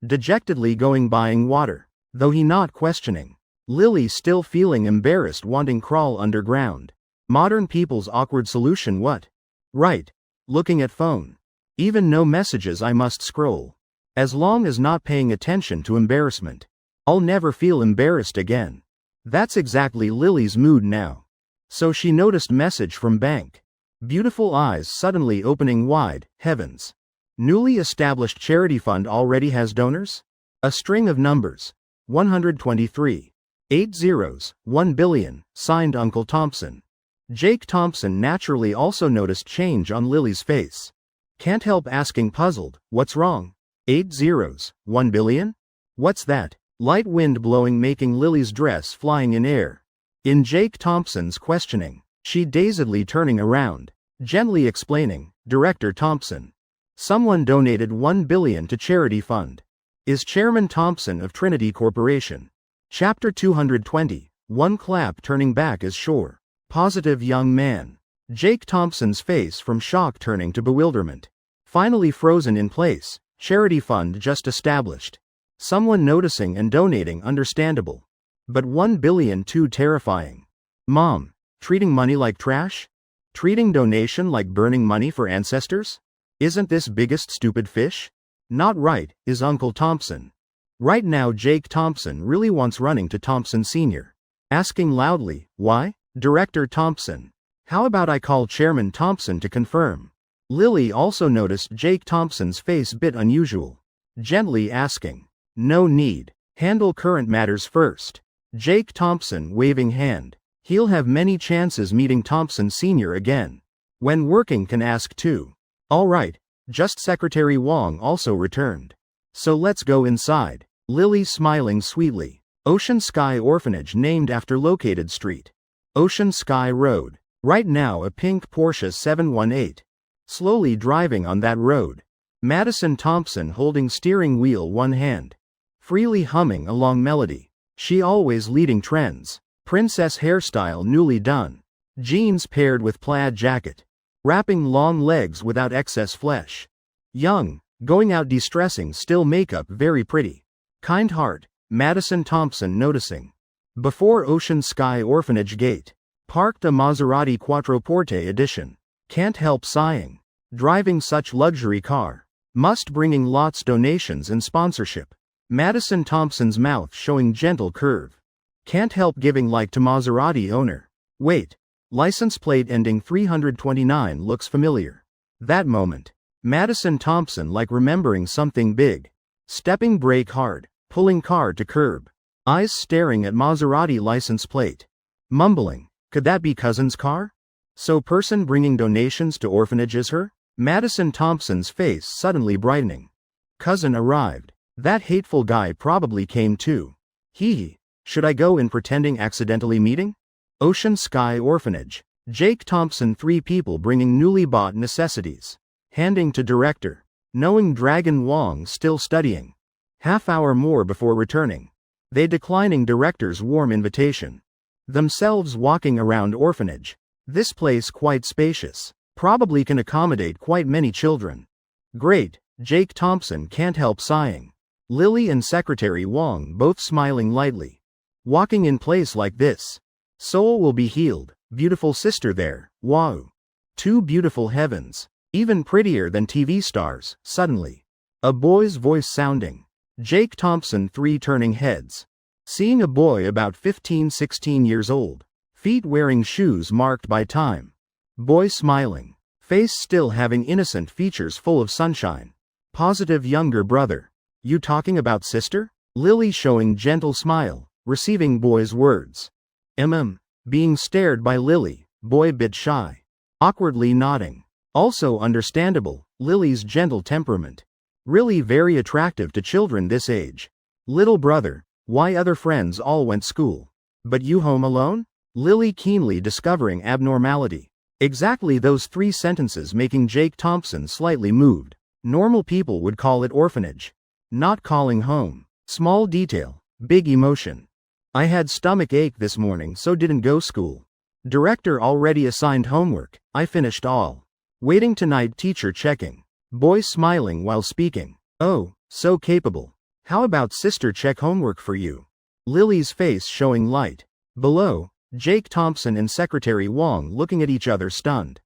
Dejectedly going buying water, though he not questioning. Lily still feeling embarrassed wanting crawl underground. Modern people's awkward solution what? Right. Looking at phone. Even no messages I must scroll. As long as not paying attention to embarrassment. I'll never feel embarrassed again. That's exactly Lily's mood now. So she noticed message from bank. Beautiful eyes suddenly opening wide, heavens. Newly established charity fund already has donors? A string of numbers. 123. 8 zeros, 1 billion, signed Uncle Thompson. Jake Thompson naturally also noticed change on Lily's face. Can't help asking puzzled, what's wrong? 8 zeros, 1 billion? What's that? Light wind blowing making Lily's dress flying in air. In Jake Thompson's questioning, she dazedly turning around, gently explaining, Director Thompson. Someone donated 1 billion to charity fund. Is Chairman Thompson of Trinity Corporation. Chapter 220, One clap turning back is sure. Positive young man. Jake Thompson's face from shock turning to bewilderment. Finally frozen in place, charity fund just established. Someone noticing and donating understandable. But 1 billion too terrifying. Mom, treating money like trash? Treating donation like burning money for ancestors? Isn't this biggest stupid fish? Not right, is Uncle Thompson. Right now Jake Thompson really wants running to Thompson Sr. Asking loudly, why? Director Thompson. How about I call Chairman Thompson to confirm? Lily also noticed Jake Thompson's face bit unusual. Gently asking. No need. Handle current matters first. Jake Thompson waving hand. He'll have many chances meeting Thompson Sr. again. When working can ask too. All right. Just Secretary Wong also returned. So let's go inside. Lily smiling sweetly. Ocean Sky Orphanage named after located street. Ocean Sky Road. Right now a pink Porsche 718. Slowly driving on that road. Madison Thompson holding steering wheel one hand. Freely humming along melody. She always leading trends. Princess hairstyle newly done. Jeans paired with plaid jacket. Wrapping long legs without excess flesh. Young, going out de-stressing still makeup very pretty. Kind heart, Madison Thompson noticing. Before Ocean Sky Orphanage gate. Parked a Maserati Quattroporte edition. Can't help sighing. Driving such luxury car. Must bringing lots donations and sponsorship. Madison Thompson's mouth showing gentle curve. Can't help giving like to Maserati owner. Wait. License plate ending 329 looks familiar. That moment. Madison Thompson like remembering something big. Stepping brake hard, pulling car to curb. Eyes staring at Maserati license plate. Mumbling, could that be cousin's car? So person bringing donations to orphanage is her? Madison Thompson's face suddenly brightening. Cousin arrived. That hateful guy probably came too. Hee. Should I go in pretending accidentally meeting? Ocean Sky Orphanage. Jake Thompson 3 people bringing newly bought necessities. Handing to director. Knowing Dragon Wong still studying. Half hour more before returning. They declining director's warm invitation. Themselves walking around orphanage. This place quite spacious. Probably can accommodate quite many children. Great, Jake Thompson can't help sighing. Lily and Secretary Wong both smiling lightly. Walking in place like this. Soul will be healed, beautiful sister there, wow. 2 beautiful heavens. Even prettier than TV stars, suddenly. A boy's voice sounding. Jake Thompson 3 turning heads. Seeing a boy about 15-16 years old. Feet wearing shoes marked by time. Boy smiling. Face still having innocent features full of sunshine. Positive younger brother. You talking about sister? Lily showing gentle smile, receiving boy's words. Being stared by Lily, boy bit shy. Awkwardly nodding. Also understandable, Lily's gentle temperament. Really very attractive to children this age. Little brother, why other friends all went school. But you home alone? Lily keenly discovering abnormality. Exactly those 3 sentences making Jake Thompson slightly moved. Normal people would call it orphanage. Not calling home. Small detail, big emotion. I had stomach ache this morning so didn't go school. Director already assigned homework, I finished all. Waiting tonight teacher checking. Boy smiling while speaking. Oh, so capable. How about sister check homework for you? Lily's face showing light. Below, Jake Thompson and Secretary Wong looking at each other stunned.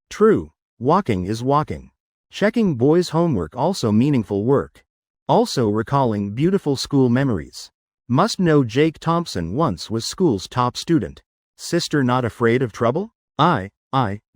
True, walking is walking. Checking boy's homework also meaningful work. Also recalling beautiful school memories. Must know Jake Thompson once was school's top student. Sister not afraid of trouble? I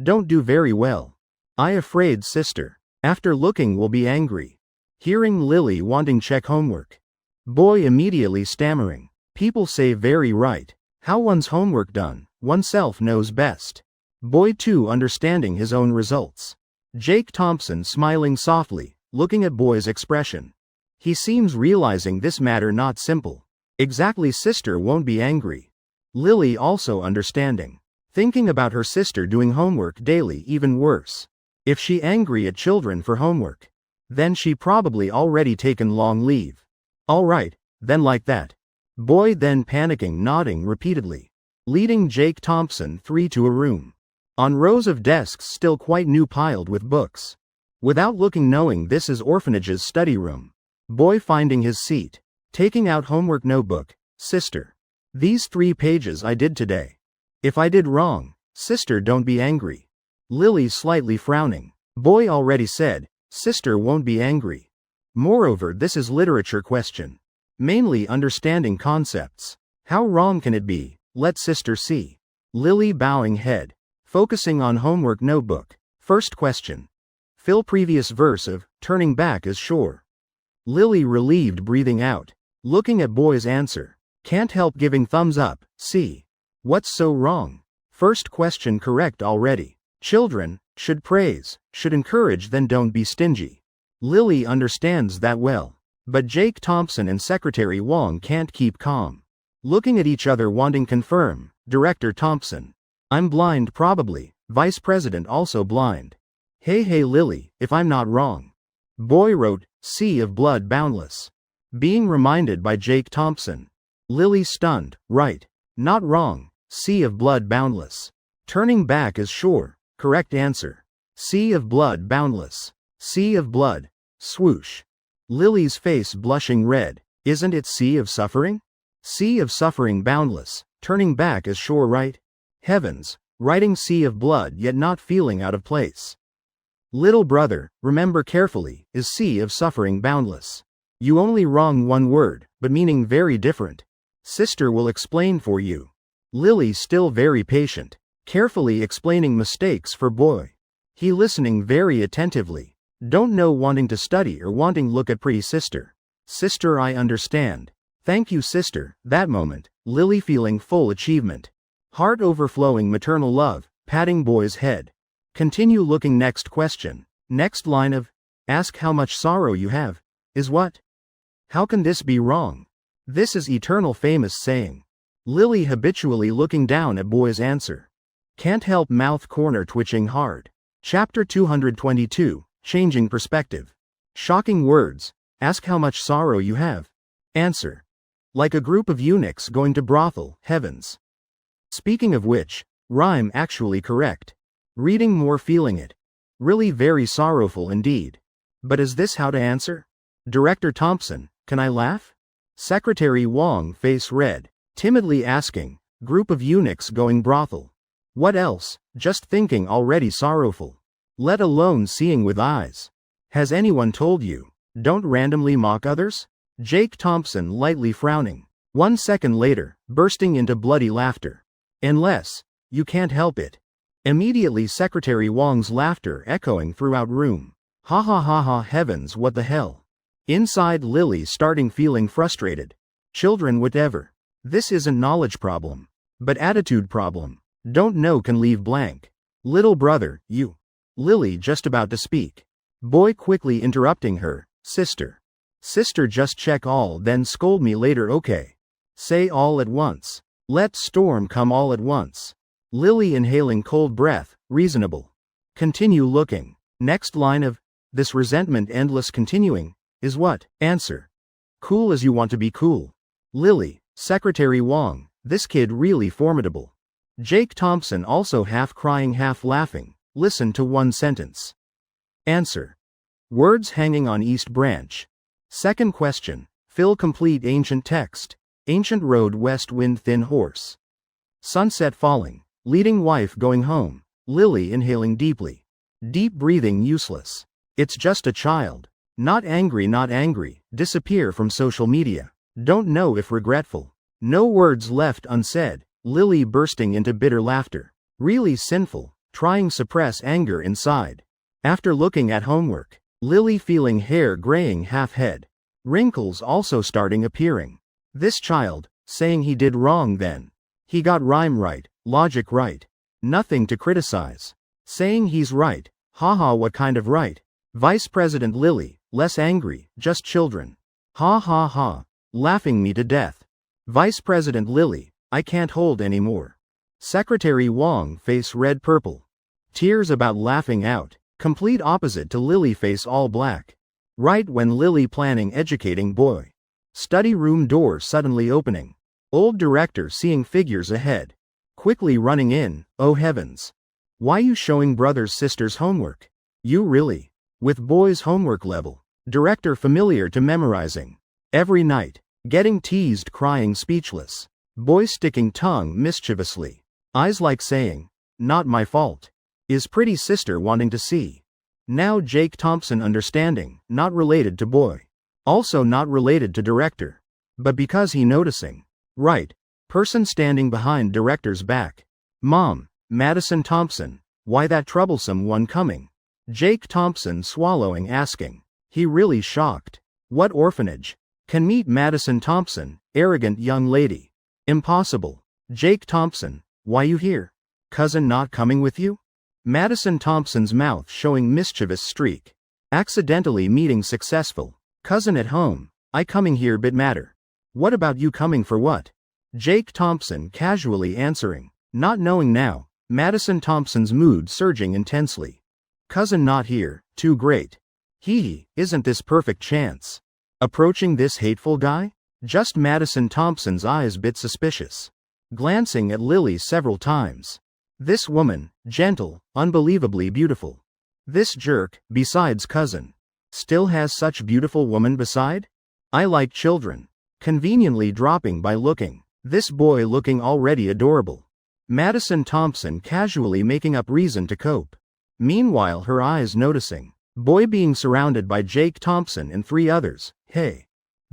don't do very well. I afraid sister. After looking will be angry. Hearing Lily wanting check homework. Boy immediately stammering. People say very right. How one's homework done, oneself knows best. Boy too understanding his own results. Jake Thompson smiling softly, looking at Boy's expression. He seems realizing this matter not simple. Exactly, sister won't be angry. Lily also understanding. Thinking about her sister doing homework daily even worse. If she angry at children for homework, then she probably already taken long leave. Alright, then like that. Boy then panicking nodding repeatedly. Leading Jake Thompson 3 to a room. On rows of desks still quite new piled with books. Without looking knowing this is orphanage's study room. Boy finding his seat. Taking out homework notebook. Sister. These 3 pages I did today. If I did wrong, sister don't be angry. Lily slightly frowning. Boy already said, sister won't be angry. Moreover, this is literature question. Mainly understanding concepts. How wrong can it be? Let sister see. Lily bowing head. Focusing on homework notebook. First question. Fill previous verse of, turning back is sure. Lily relieved breathing out. Looking at Boy's answer. Can't help giving thumbs up, see. What's so wrong? First question correct already. Children, should praise, should encourage then don't be stingy. Lily understands that well. But Jake Thompson and Secretary Wong can't keep calm. Looking at each other wanting confirm. Director Thompson. I'm blind probably, Vice President also blind. Hey Lily, if I'm not wrong. Boy wrote, Sea of Blood Boundless. Being reminded by Jake Thompson. Lily stunned, right. Not wrong, Sea of Blood Boundless. Turning back is sure, correct answer. Sea of Blood Boundless. Sea of Blood. Swoosh. Lily's face blushing red. Isn't it Sea of Suffering? Sea of Suffering Boundless. Turning back is sure right? Heavens, writing Sea of Blood yet not feeling out of place. Little brother, remember carefully, is Sea of Suffering Boundless. You only wrong one word, but meaning very different. Sister will explain for you. Lily still very patient, carefully explaining mistakes for Boy. He listening very attentively. Don't know wanting to study or wanting look at pretty sister. Sister I understand. Thank you sister, that moment, Lily feeling full achievement. Heart overflowing maternal love, patting Boy's head. Continue looking next question. Next line of, ask how much sorrow you have, is what? How can this be wrong? This is eternal famous saying. Lily habitually looking down at Boy's answer. Can't help mouth corner twitching hard. Chapter 222, Changing Perspective. Shocking words, ask how much sorrow you have. Answer. Like a group of eunuchs going to brothel, heavens. Speaking of which, rhyme actually correct. Reading more feeling it. Really very sorrowful indeed. But is this how to answer? Director Thompson, can I laugh? Secretary Wong face red, timidly asking, group of eunuchs going brothel. What else, just thinking already sorrowful. Let alone seeing with eyes. Has anyone told you, don't randomly mock others? Jake Thompson lightly frowning. 1 second later, bursting into bloody laughter. Unless, you can't help it. Immediately Secretary Wong's laughter echoing throughout room. Ha ha ha ha heavens what the hell. Inside Lily starting feeling frustrated. Children whatever. This isn't knowledge problem. But attitude problem. Don't know can leave blank. Little brother, you. Lily just about to speak. Boy quickly interrupting her, sister. Sister just check all then scold me later okay. Say all at once. Let storm come all at once. Lily inhaling cold breath, reasonable. Continue looking. Next line of, this resentment endless continuing, is what? Answer. Cool as you want to be cool. Lily, Secretary Wong, this kid really formidable. Jake Thompson also half crying half laughing, listen to one sentence. Answer. Words hanging on East Branch. Second question, fill complete ancient text. Ancient road west wind thin horse. Sunset falling. Leading wife going home. Lily inhaling deeply. Deep breathing useless. It's just a child. Not angry, disappear from social media. Don't know if regretful. No words left unsaid. Lily bursting into bitter laughter. Really sinful, trying suppress anger inside. After looking at homework. Lily feeling hair graying half head. Wrinkles also starting appearing. This child, saying he did wrong then. He got rhyme right, logic right. Nothing to criticize. Saying he's right, haha what kind of right? Vice President Lily, Less angry, just children. Ha ha ha. Laughing me to death. Vice President Lily, I can't hold anymore. Secretary Wong face red purple. Tears about laughing out. Complete opposite to Lily face all black. Right when Lily planning educating boy. Study room door suddenly opening. Old director seeing figures ahead. Quickly running in, oh heavens. Why you showing brother's sister's homework? You really? With boys' homework level. Director familiar to memorizing. Every night. Getting teased crying speechless. Boy sticking tongue mischievously. Eyes like saying, not my fault. Is pretty sister wanting to see. Now Jake Thompson understanding, not related to boy. Also not related to director. But because he noticing. Right. Person standing behind director's back. Mom, Madison Thompson, why that troublesome one coming? Jake Thompson swallowing asking. He really shocked. What orphanage? Can meet Madison Thompson, arrogant young lady. Impossible. Jake Thompson, why you here? Cousin not coming with you? Madison Thompson's mouth showing mischievous streak. Accidentally meeting successful. Cousin at home, I coming here bit matter. What about you coming for what? Jake Thompson casually answering, not knowing now, Madison Thompson's mood surging intensely. Cousin not here, too great. Hee, isn't this perfect chance? Approaching this hateful guy? Just Madison Thompson's eyes bit suspicious. Glancing at Lily several times. This woman, gentle, unbelievably beautiful. This jerk, besides cousin. Still has such beautiful woman beside? I like children. Conveniently dropping by looking. This boy looking already adorable. Madison Thompson casually making up reason to cope. Meanwhile her eyes noticing. Boy being surrounded by Jake Thompson and 3 others, hey.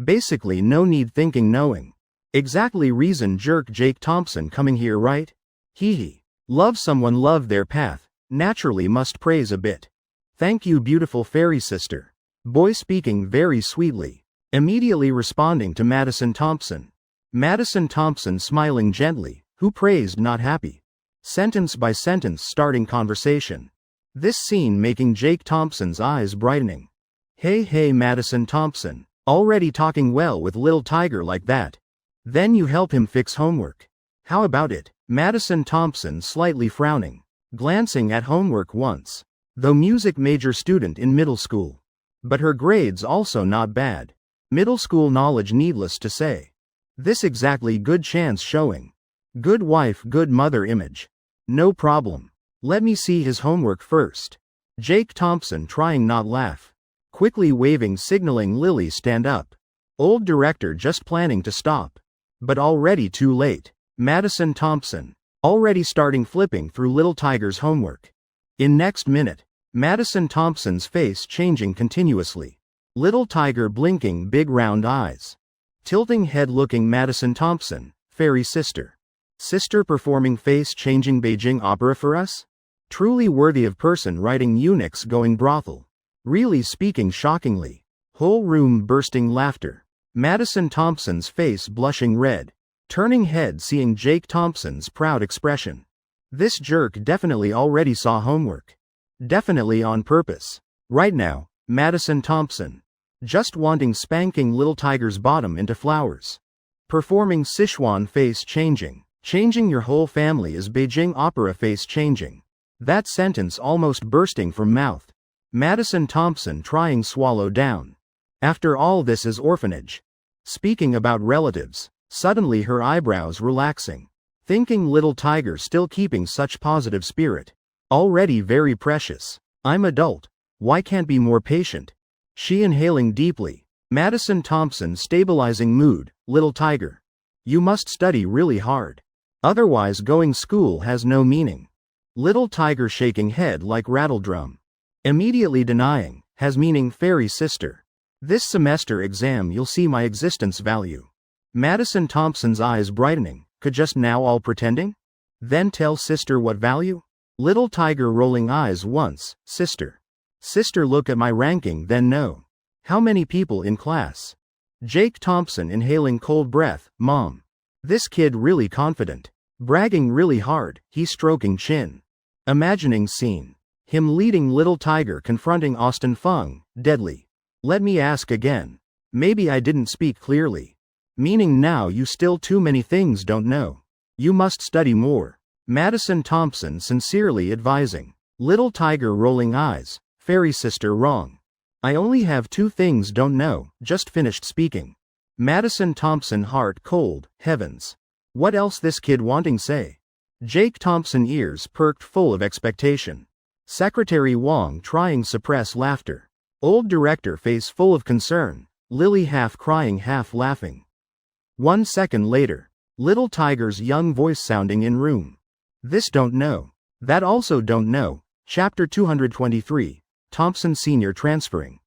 Basically no need thinking knowing. Exactly reason jerk Jake Thompson coming here right? Hee. Love someone love their path, naturally must praise a bit. Thank you beautiful fairy sister. Boy speaking very sweetly. Immediately responding to Madison Thompson. Madison Thompson smiling gently, who praised not happy. Sentence by sentence starting conversation. This scene making Jake Thompson's eyes brightening. Hey Madison Thompson, already talking well with little tiger like that. Then you help him fix homework. How about it? Madison Thompson slightly frowning. Glancing at homework once. Though music major student in middle school. But her grades also not bad. Middle school knowledge needless to say. This exactly good chance showing. Good wife good mother image. No problem. Let me see his homework first. Jake Thompson trying not laugh. Quickly waving signaling Lily stand up. Old director just planning to stop. But already too late. Madison Thompson. Already starting flipping through little tiger's homework. In next minute. Madison Thompson's face changing continuously. Little tiger blinking big round eyes. Tilting head looking Madison Thompson, fairy sister. Sister performing face changing Beijing opera for us? Truly worthy of person writing eunuchs going brothel. Really speaking shockingly. Whole room bursting laughter. Madison Thompson's face blushing red. Turning head seeing Jake Thompson's proud expression. This jerk definitely already saw homework. Definitely on purpose. Right now, Madison Thompson. Just wanting spanking little tiger's bottom into flowers. Performing Sichuan face changing. Changing your whole family is Beijing opera face changing. That sentence almost bursting from mouth. Madison Thompson trying swallow down. After all this is orphanage. Speaking about relatives. Suddenly her eyebrows relaxing. Thinking little tiger still keeping such positive spirit. Already very precious. I'm adult. Why can't be more patient? She inhaling deeply. Madison Thompson stabilizing mood. Little tiger. You must study really hard. Otherwise going school has no meaning. Little tiger shaking head like rattledrum. Immediately denying, has meaning fairy sister. This semester exam you'll see my existence value. Madison Thompson's eyes brightening, could just now all pretending? Then tell sister what value? Little tiger rolling eyes once, sister. Sister look at my ranking then no. How many people in class? Jake Thompson inhaling cold breath, mom. This kid really confident. Bragging really hard, he stroking chin. Imagining scene. Him leading little tiger confronting Austin Fung, deadly. Let me ask again. Maybe I didn't speak clearly. Meaning now you still too many things don't know. You must study more. Madison Thompson sincerely advising. Little tiger rolling eyes. Fairy sister wrong. I only have 2 things don't know, just finished speaking. Madison Thompson heart cold, heavens. What else this kid wanting say? Jake Thompson ears perked full of expectation. Secretary Wong trying suppress laughter. Old director face full of concern. Lily half crying half laughing. 1 second later. Little tiger's young voice sounding in room. This don't know. That also don't know. Chapter 223. Thompson Sr. transferring.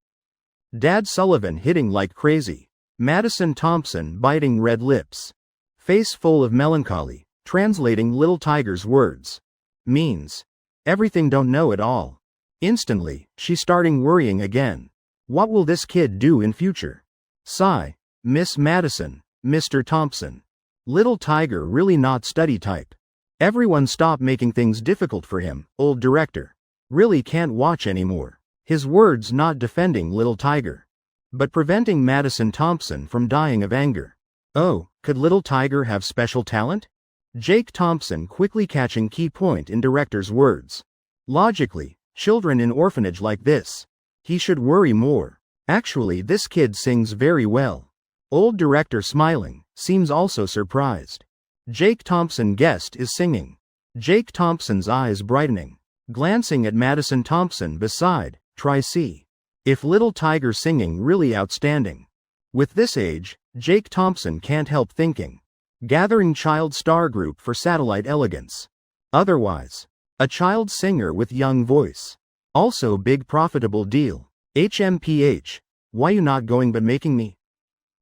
Dad Sullivan hitting like crazy. Madison Thompson biting red lips. Face full of melancholy, translating little tiger's words. Means. Everything don't know at all. Instantly, she starting worrying again. What will this kid do in future? Sigh. Miss Madison, Mr. Thompson. Little tiger really not study type. Everyone stop making things difficult for him, old director. Really can't watch anymore. His words not defending little tiger, but preventing Madison Thompson from dying of anger. Oh, could little tiger have special talent? Jake Thompson quickly catching key point in director's words. Logically, children in orphanage like this. He should worry more. Actually this kid sings very well. Old director smiling, seems also surprised. Jake Thompson guest is singing. Jake Thompson's eyes brightening. Glancing at Madison Thompson beside, try see. If little tiger singing really outstanding. With this age, Jake Thompson can't help thinking. Gathering child star group for satellite elegance. Otherwise. A child singer with young voice. Also big profitable deal. HMPH. Why you not going but making me?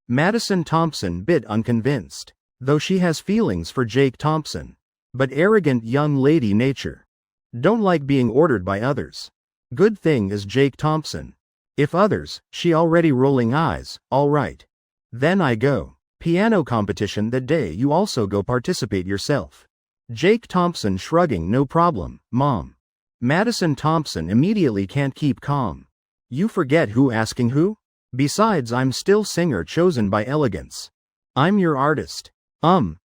Madison Thompson bit unconvinced. Though she has feelings for Jake Thompson. But arrogant young lady nature. Don't like being ordered by others. Good thing is Jake Thompson. If others, she already rolling eyes, alright. Then I go. Piano competition that day you also go participate yourself. Jake Thompson shrugging no problem, mom. Madison Thompson immediately can't keep calm. You forget who asking who? Besides I'm still singer chosen by elegance. I'm your artist.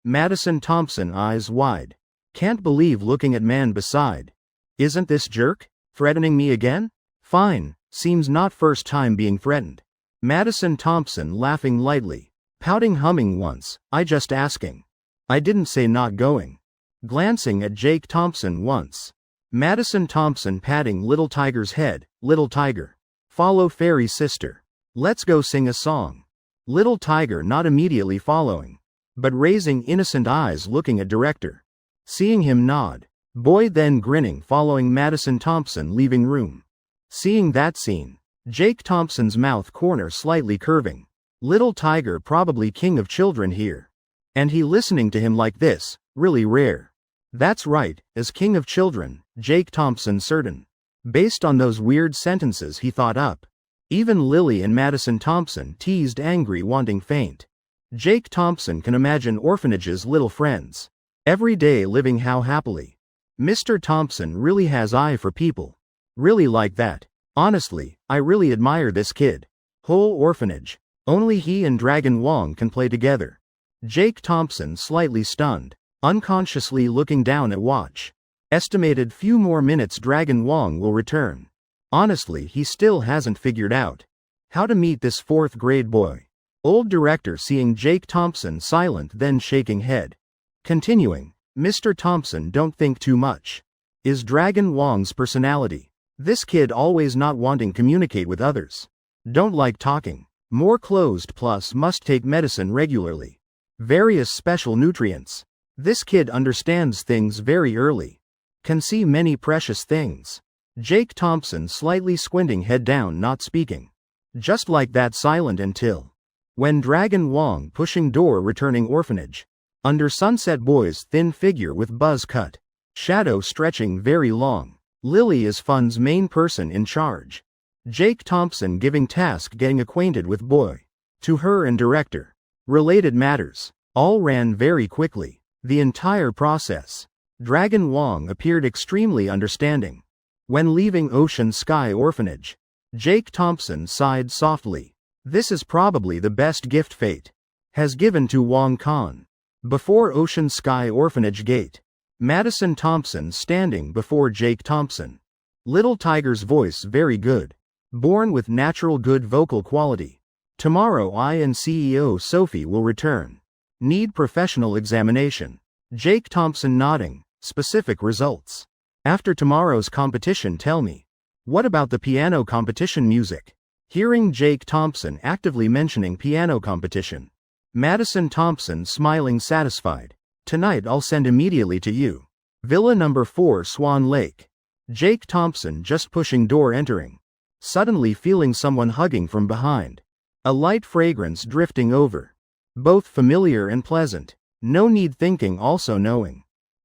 Madison Thompson eyes wide. Can't believe looking at man beside. Isn't this jerk? Threatening me again? Fine, seems not first time being threatened. Madison Thompson laughing lightly. Pouting humming once, I just asking. I didn't say not going. Glancing at Jake Thompson once. Madison Thompson patting little tiger's head, little tiger. Follow fairy sister. Let's go sing a song. Little tiger not immediately following. But raising innocent eyes looking at director. Seeing him nod. Boy then grinning following Madison Thompson leaving room. Seeing that scene. Jake Thompson's mouth corner slightly curving. Little tiger probably king of children here. And he listening to him like this, really rare. That's right, as king of children, Jake Thompson certain. Based on those weird sentences he thought up. Even Lily and Madison Thompson teased angry wanting faint. Jake Thompson can imagine orphanage's little friends. Every day living how happily. Mr. Thompson really has eye for people. Really like that. Honestly, I really admire this kid. Whole orphanage. Only he and Dragon Wong can play together. Jake Thompson slightly stunned. Unconsciously looking down at watch. Estimated few more minutes Dragon Wong will return. Honestly he still hasn't figured out how to meet this 4th grade boy. Old director seeing Jake Thompson silent then shaking head. Continuing, Mr. Thompson don't think too much. Is Dragon Wong's personality. This kid always not wanting communicate with others. Don't like talking. More closed plus must take medicine regularly. Various special nutrients. This kid understands things very early. Can see many precious things. Jake Thompson slightly squinting head down not speaking. Just like that silent until. When Dragon Wong pushing door returning orphanage. Under sunset boy's thin figure with buzz cut. Shadow stretching very long. Lily is fun's main person in charge. Jake Thompson giving task getting acquainted with boy. To her and director. Related matters. All ran very quickly. The entire process. Dragon Wong appeared extremely understanding. When leaving Ocean Sky Orphanage. Jake Thompson sighed softly. This is probably the best gift fate has given to Wong Khan. Before Ocean Sky Orphanage Gate. Madison Thompson standing before Jake Thompson. Little Tiger's voice very good. Born with natural good vocal quality. Tomorrow I and CEO Sophie will return. Need professional examination. Jake Thompson nodding. Specific results. After tomorrow's competition tell me. What about the piano competition music? Hearing Jake Thompson actively mentioning piano competition. Madison Thompson smiling satisfied. Tonight I'll send immediately to you. Villa number 4 Swan Lake. Jake Thompson just pushing door entering. Suddenly feeling someone hugging from behind. A light fragrance drifting over. Both familiar and pleasant. No need thinking also knowing.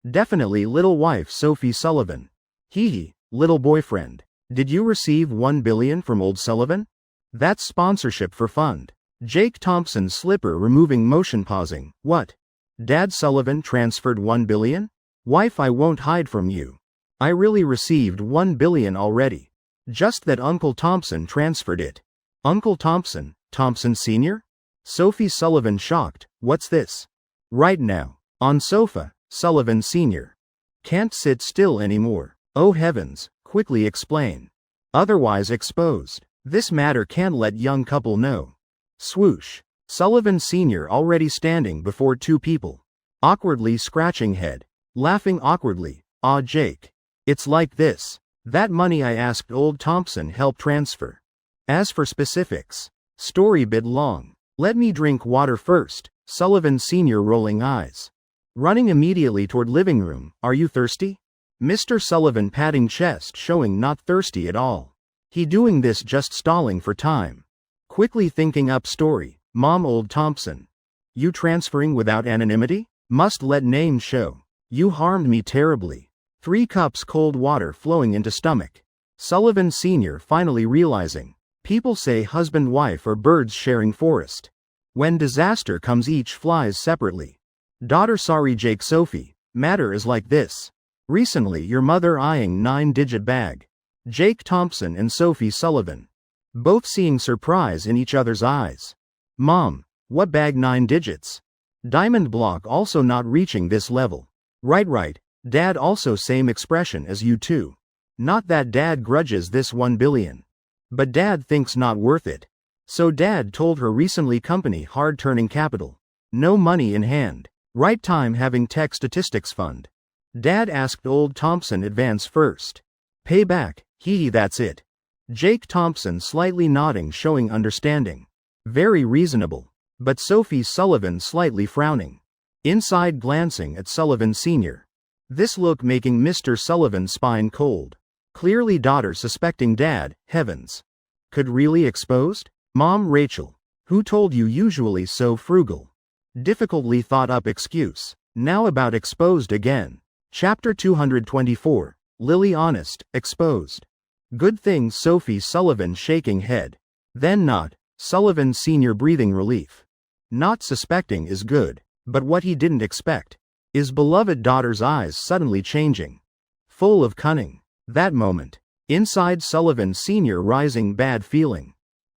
Definitely little wife Sophie Sullivan. Hee little boyfriend. Did you receive 1 billion from old Sullivan? That's sponsorship for fund. Jake Thompson slipper removing motion pausing. What? Dad Sullivan transferred 1 billion? Wife I won't hide from you. I really received 1 billion already. Just that Uncle Thompson transferred it. Uncle Thompson, Thompson Sr.? Sophie Sullivan shocked. What's this? Right now. On sofa, Sullivan Sr. Can't sit still anymore. Oh heavens, quickly explain. Otherwise exposed. This matter can't let young couple know. Swoosh. Sullivan Sr. already standing before 2 people. Awkwardly scratching head. Laughing awkwardly. Ah Jake. It's like this. That money I asked old Thompson help transfer. As for specifics. Story bit long. Let me drink water first. Sullivan Sr. rolling eyes. Running immediately toward living room. Are you thirsty? Mr. Sullivan patting chest showing not thirsty at all. He doing this just stalling for time. Quickly thinking up story. Mom old Thompson. You transferring without anonymity? Must let name show. You harmed me terribly. 3 cups cold water flowing into stomach. Sullivan Sr. finally realizing. People say husband-wife are birds sharing forest. When disaster comes each flies separately. Daughter sorry Jake Sophie. Matter is like this. Recently your mother eyeing 9-digit bag. Jake Thompson and Sophie Sullivan. Both seeing surprise in each other's eyes. Mom, what bag 9 digits? Diamond block also not reaching this level. Right. Dad also same expression as you too. Not that dad grudges this 1 billion. But dad thinks not worth it. So dad told her recently company hard turning capital. No money in hand. Right time having tech statistics fund. Dad asked old Thompson advance first. Pay back, that's it. Jake Thompson slightly nodding showing understanding. Very reasonable. But Sophie Sullivan slightly frowning. Inside glancing at Sullivan Sr. This look making Mr. Sullivan's spine cold. Clearly daughter suspecting dad, heavens. Could really exposed? Mom Rachel. Who told you usually so frugal? Difficultly thought up excuse. Now about exposed again. Chapter 224. Lily honest, exposed. Good thing Sophie Sullivan shaking head. Then not. Sullivan Sr. breathing relief. Not suspecting is good, but what he didn't expect is beloved daughter's eyes suddenly changing. Full of cunning. That moment. Inside Sullivan Sr. rising bad feeling.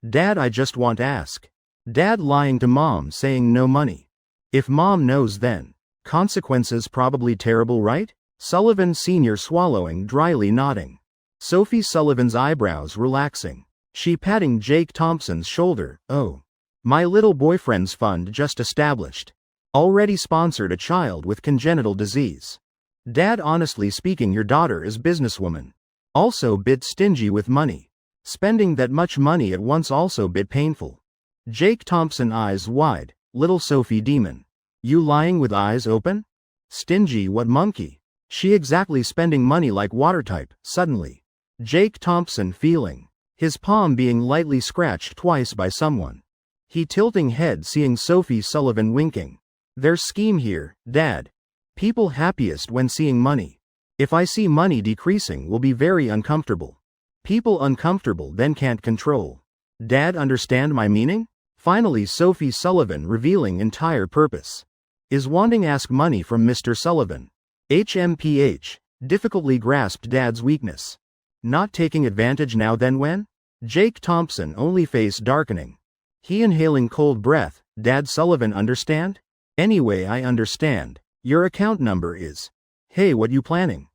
Dad I just want ask. Dad lying to mom saying no money. If mom knows then. Consequences probably terrible right? Sullivan Sr. swallowing dryly nodding. Sophie Sullivan's eyebrows relaxing. She patting Jake Thompson's shoulder. Oh. My little boyfriend's fund just established. Already sponsored a child with congenital disease. Dad honestly speaking your daughter is businesswoman. Also bit stingy with money. Spending that much money at once also bit painful. Jake Thompson eyes wide. Little Sophie demon. You lying with eyes open? Stingy what monkey? She exactly spending money like water type, suddenly. Jake Thompson feeling. His palm being lightly scratched twice by someone. He tilting head seeing Sophie Sullivan winking. There's scheme here, Dad. People happiest when seeing money. If I see money decreasing will be very uncomfortable. People uncomfortable then can't control. Dad understand my meaning? Finally Sophie Sullivan revealing entire purpose. Is wanting ask money from Mr. Sullivan. HMPH. Difficultly grasped Dad's weakness. Not taking advantage now then when? Jake Thompson only face darkening. He inhaling cold breath. Dad Sullivan understand? Anyway, I understand. Your account number is. Hey, what you planning?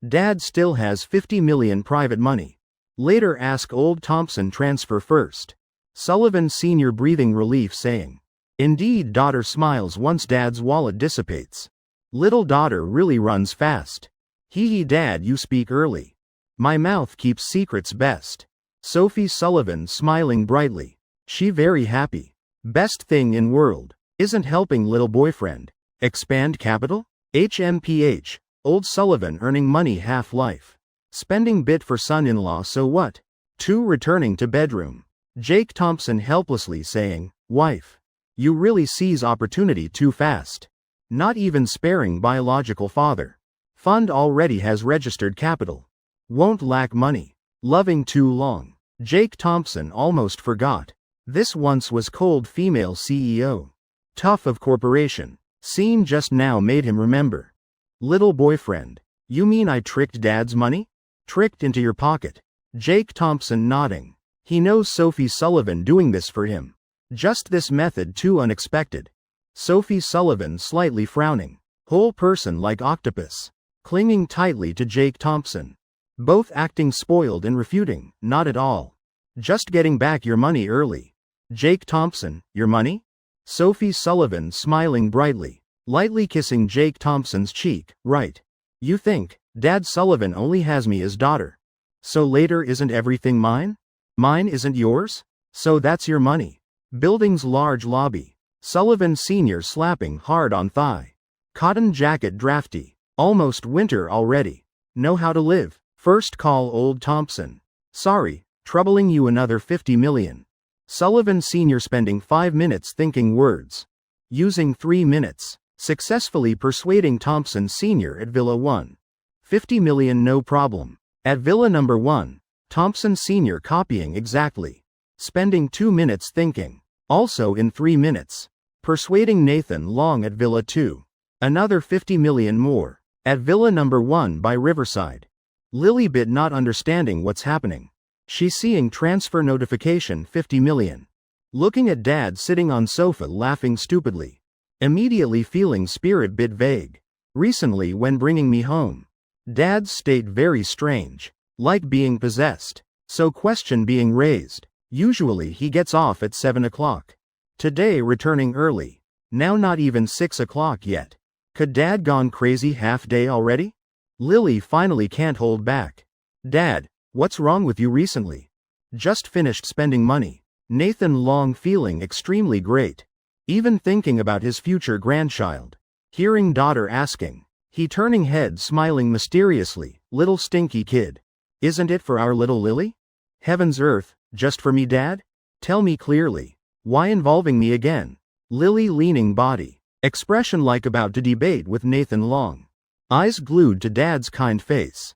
Dad still has 50 million private money. Later ask old Thompson transfer first. Sullivan Sr. breathing relief saying. Indeed, daughter smiles once dad's wallet dissipates. Little daughter really runs fast. Hee dad, you speak early. My mouth keeps secrets best. Sophie Sullivan smiling brightly. She very happy. Best thing in world. Isn't helping little boyfriend. Expand capital? HMPH. Old Sullivan earning money half life. Spending bit for son-in-law, so what? 2 returning to bedroom. Jake Thompson helplessly saying, wife. You really seize opportunity too fast. Not even sparing biological father. Fund already has registered capital. Won't lack money. Loving too long. Jake Thompson almost forgot. This once was cold female CEO. Tough of corporation. Scene just now made him remember. Little boyfriend. You mean I tricked dad's money? Tricked into your pocket. Jake Thompson nodding. He knows Sophie Sullivan doing this for him. Just this method too unexpected. Sophie Sullivan slightly frowning. Whole person like octopus. Clinging tightly to Jake Thompson. Both acting spoiled and refuting, not at all. Just getting back your money early. Jake Thompson, your money? Sophie Sullivan smiling brightly, lightly kissing Jake Thompson's cheek, right. You think, Dad Sullivan only has me as daughter. So later isn't everything mine? Mine isn't yours? So that's your money. Building's large lobby. Sullivan Sr. slapping hard on thigh. Cotton jacket drafty. Almost winter already. Know how to live. First call old Thompson. Sorry, troubling you another 50 million. Sullivan Sr. spending 5 minutes thinking words. Using 3 minutes. Successfully persuading Thompson Sr. at Villa 1. 50 million no problem. At Villa number 1. Thompson Sr. copying exactly. Spending 2 minutes thinking. Also in 3 minutes. Persuading Nathan Long at Villa 2. Another 50 million more. At Villa number 1 by Riverside. Lily bit not understanding what's happening. She seeing transfer notification 50 million. Looking at dad sitting on sofa laughing stupidly. Immediately feeling spirit bit vague. Recently when bringing me home. Dad's state very strange. Like being possessed. So question being raised. Usually he gets off at 7 o'clock. Today returning early. Now not even 6 o'clock yet. Could dad gone crazy half day already? Lily finally can't hold back. Dad, what's wrong with you recently? Just finished spending money. Nathan Long feeling extremely great. Even thinking about his future grandchild. Hearing daughter asking. He turning head smiling mysteriously, little stinky kid. Isn't it for our little Lily? Heaven's earth, just for me dad? Tell me clearly. Why involving me again? Lily leaning body. Expression like about to debate with Nathan Long. Eyes glued to dad's kind face.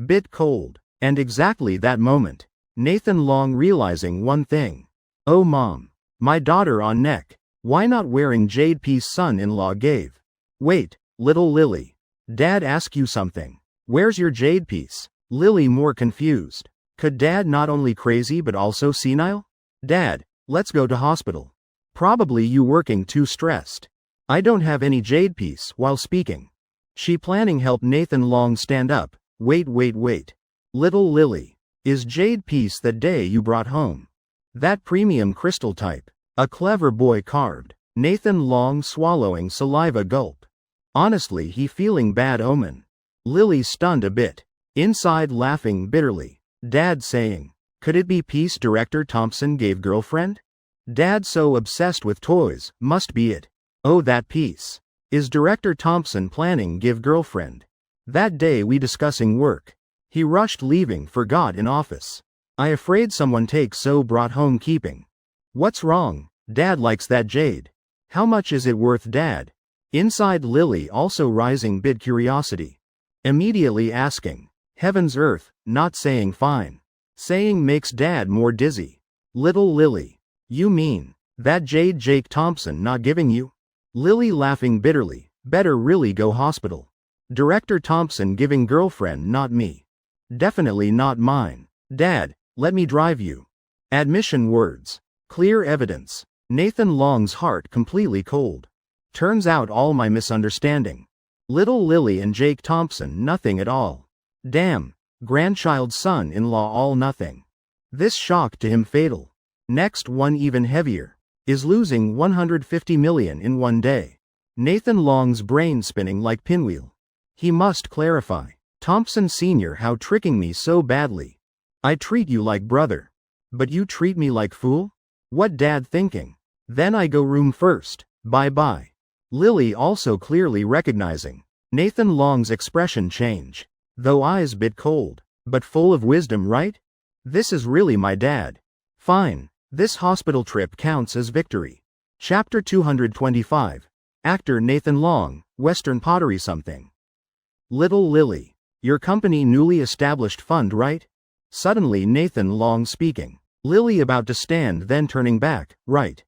Bit cold. And exactly that moment. Nathan Long realizing one thing. Oh mom. My daughter on neck. Why not wearing jade piece son-in-law gave? Wait, little Lily. Dad ask you something. Where's your jade piece? Lily more confused. Could dad not only crazy but also senile? Dad, let's go to hospital. Probably you working too stressed. I don't have any jade piece while speaking. She planning help Nathan Long stand up. Wait. Little Lily. Is jade piece that day you brought home? That premium crystal type. A clever boy carved. Nathan Long swallowing saliva gulp. Honestly he feeling bad omen. Lily stunned a bit. Inside laughing bitterly. Dad saying. Could it be piece director Thompson gave girlfriend? Dad so obsessed with toys, must be it. Oh that piece. Is director Thompson planning give girlfriend? That day we discussing work. He rushed leaving forgot in office. I afraid someone take so brought home keeping. What's wrong? Dad likes that jade. How much is it worth dad? Inside Lily also rising bid curiosity. Immediately asking. Heaven's earth, not saying fine. Saying makes dad more dizzy. Little Lily. You mean, that jade Jake Thompson not giving you? Lily laughing bitterly, better really go hospital. Director Thompson giving girlfriend not me. Definitely not mine. Dad, let me drive you. Admission words. Clear evidence. Nathan Long's heart completely cold. Turns out all my misunderstanding. Little Lily and Jake Thompson nothing at all. Damn. Grandchild son-in-law all nothing. This shock to him fatal. Next one even heavier. Is losing 150 million in one day. Nathan Long's brain spinning like pinwheel. He must clarify. Thompson Sr. how tricking me so badly. I treat you like brother. But you treat me like fool? What dad thinking? Then I go room first, bye-bye. Lily also clearly recognizing Nathan Long's expression change. Though eyes bit cold, but full of wisdom, right? This is really my dad. Fine, this hospital trip counts as victory. Chapter 225. Actor Nathan Long, Western Pottery something. Little Lily. Your company newly established fund, right? Suddenly Nathan Long speaking. Lily about to stand then turning back, right.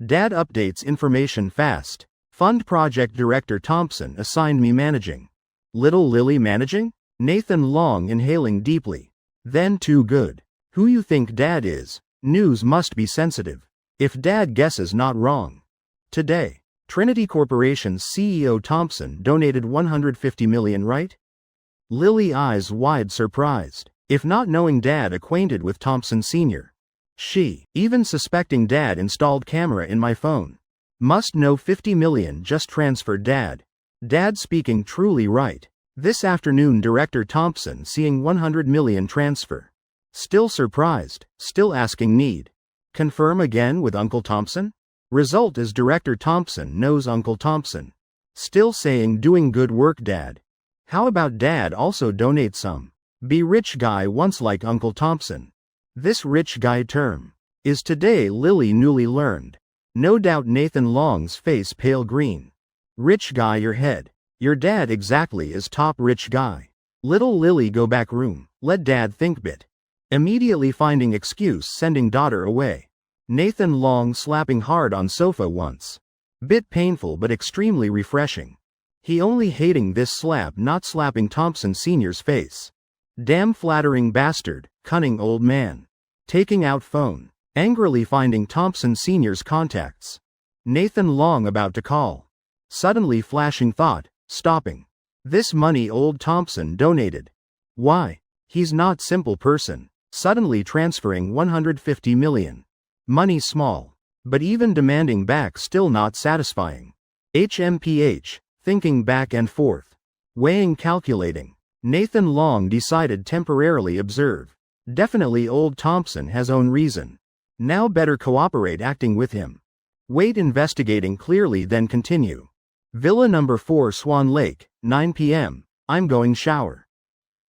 Dad updates information fast. Fund project director Thompson assigned me managing. Little Lily managing? Nathan Long inhaling deeply. Then too good. Who you think dad is? News must be sensitive. If dad guesses not wrong. Today, Trinity Corporation's CEO Thompson donated 150 million, right? Lily eyes wide surprised. If not knowing dad acquainted with Thompson Sr. She, even suspecting dad installed camera in my phone. Must know 50 million just transferred dad. Dad speaking truly right. This afternoon director Thompson seeing 100 million transfer. Still surprised, still asking need. Confirm again with Uncle Thompson? Result is director Thompson knows Uncle Thompson. Still saying doing good work dad. How about dad also donate some? Be rich guy once like Uncle Thompson. This rich guy term is today Lily newly learned. No doubt Nathan Long's face pale green. Rich guy your head. Your dad exactly is top rich guy. Little Lily go back room, let dad think bit. Immediately finding excuse sending daughter away. Nathan Long slapping hard on sofa once. Bit painful but extremely refreshing. He only hating this slap not slapping Thompson Sr.'s face. Damn flattering bastard, cunning old man. Taking out phone. Angrily finding Thompson Sr.'s contacts. Nathan Long about to call. Suddenly flashing thought, stopping. This money old Thompson donated. Why? He's not simple person. Suddenly transferring 150 million. Money small. But even demanding back still not satisfying. HMPH, thinking back and forth. Weighing calculating. Nathan Long decided temporarily observe. Definitely old Thompson has own reason. Now better cooperate acting with him. Wait investigating clearly then continue. Villa number 4 Swan Lake, 9 p.m. I'm going shower.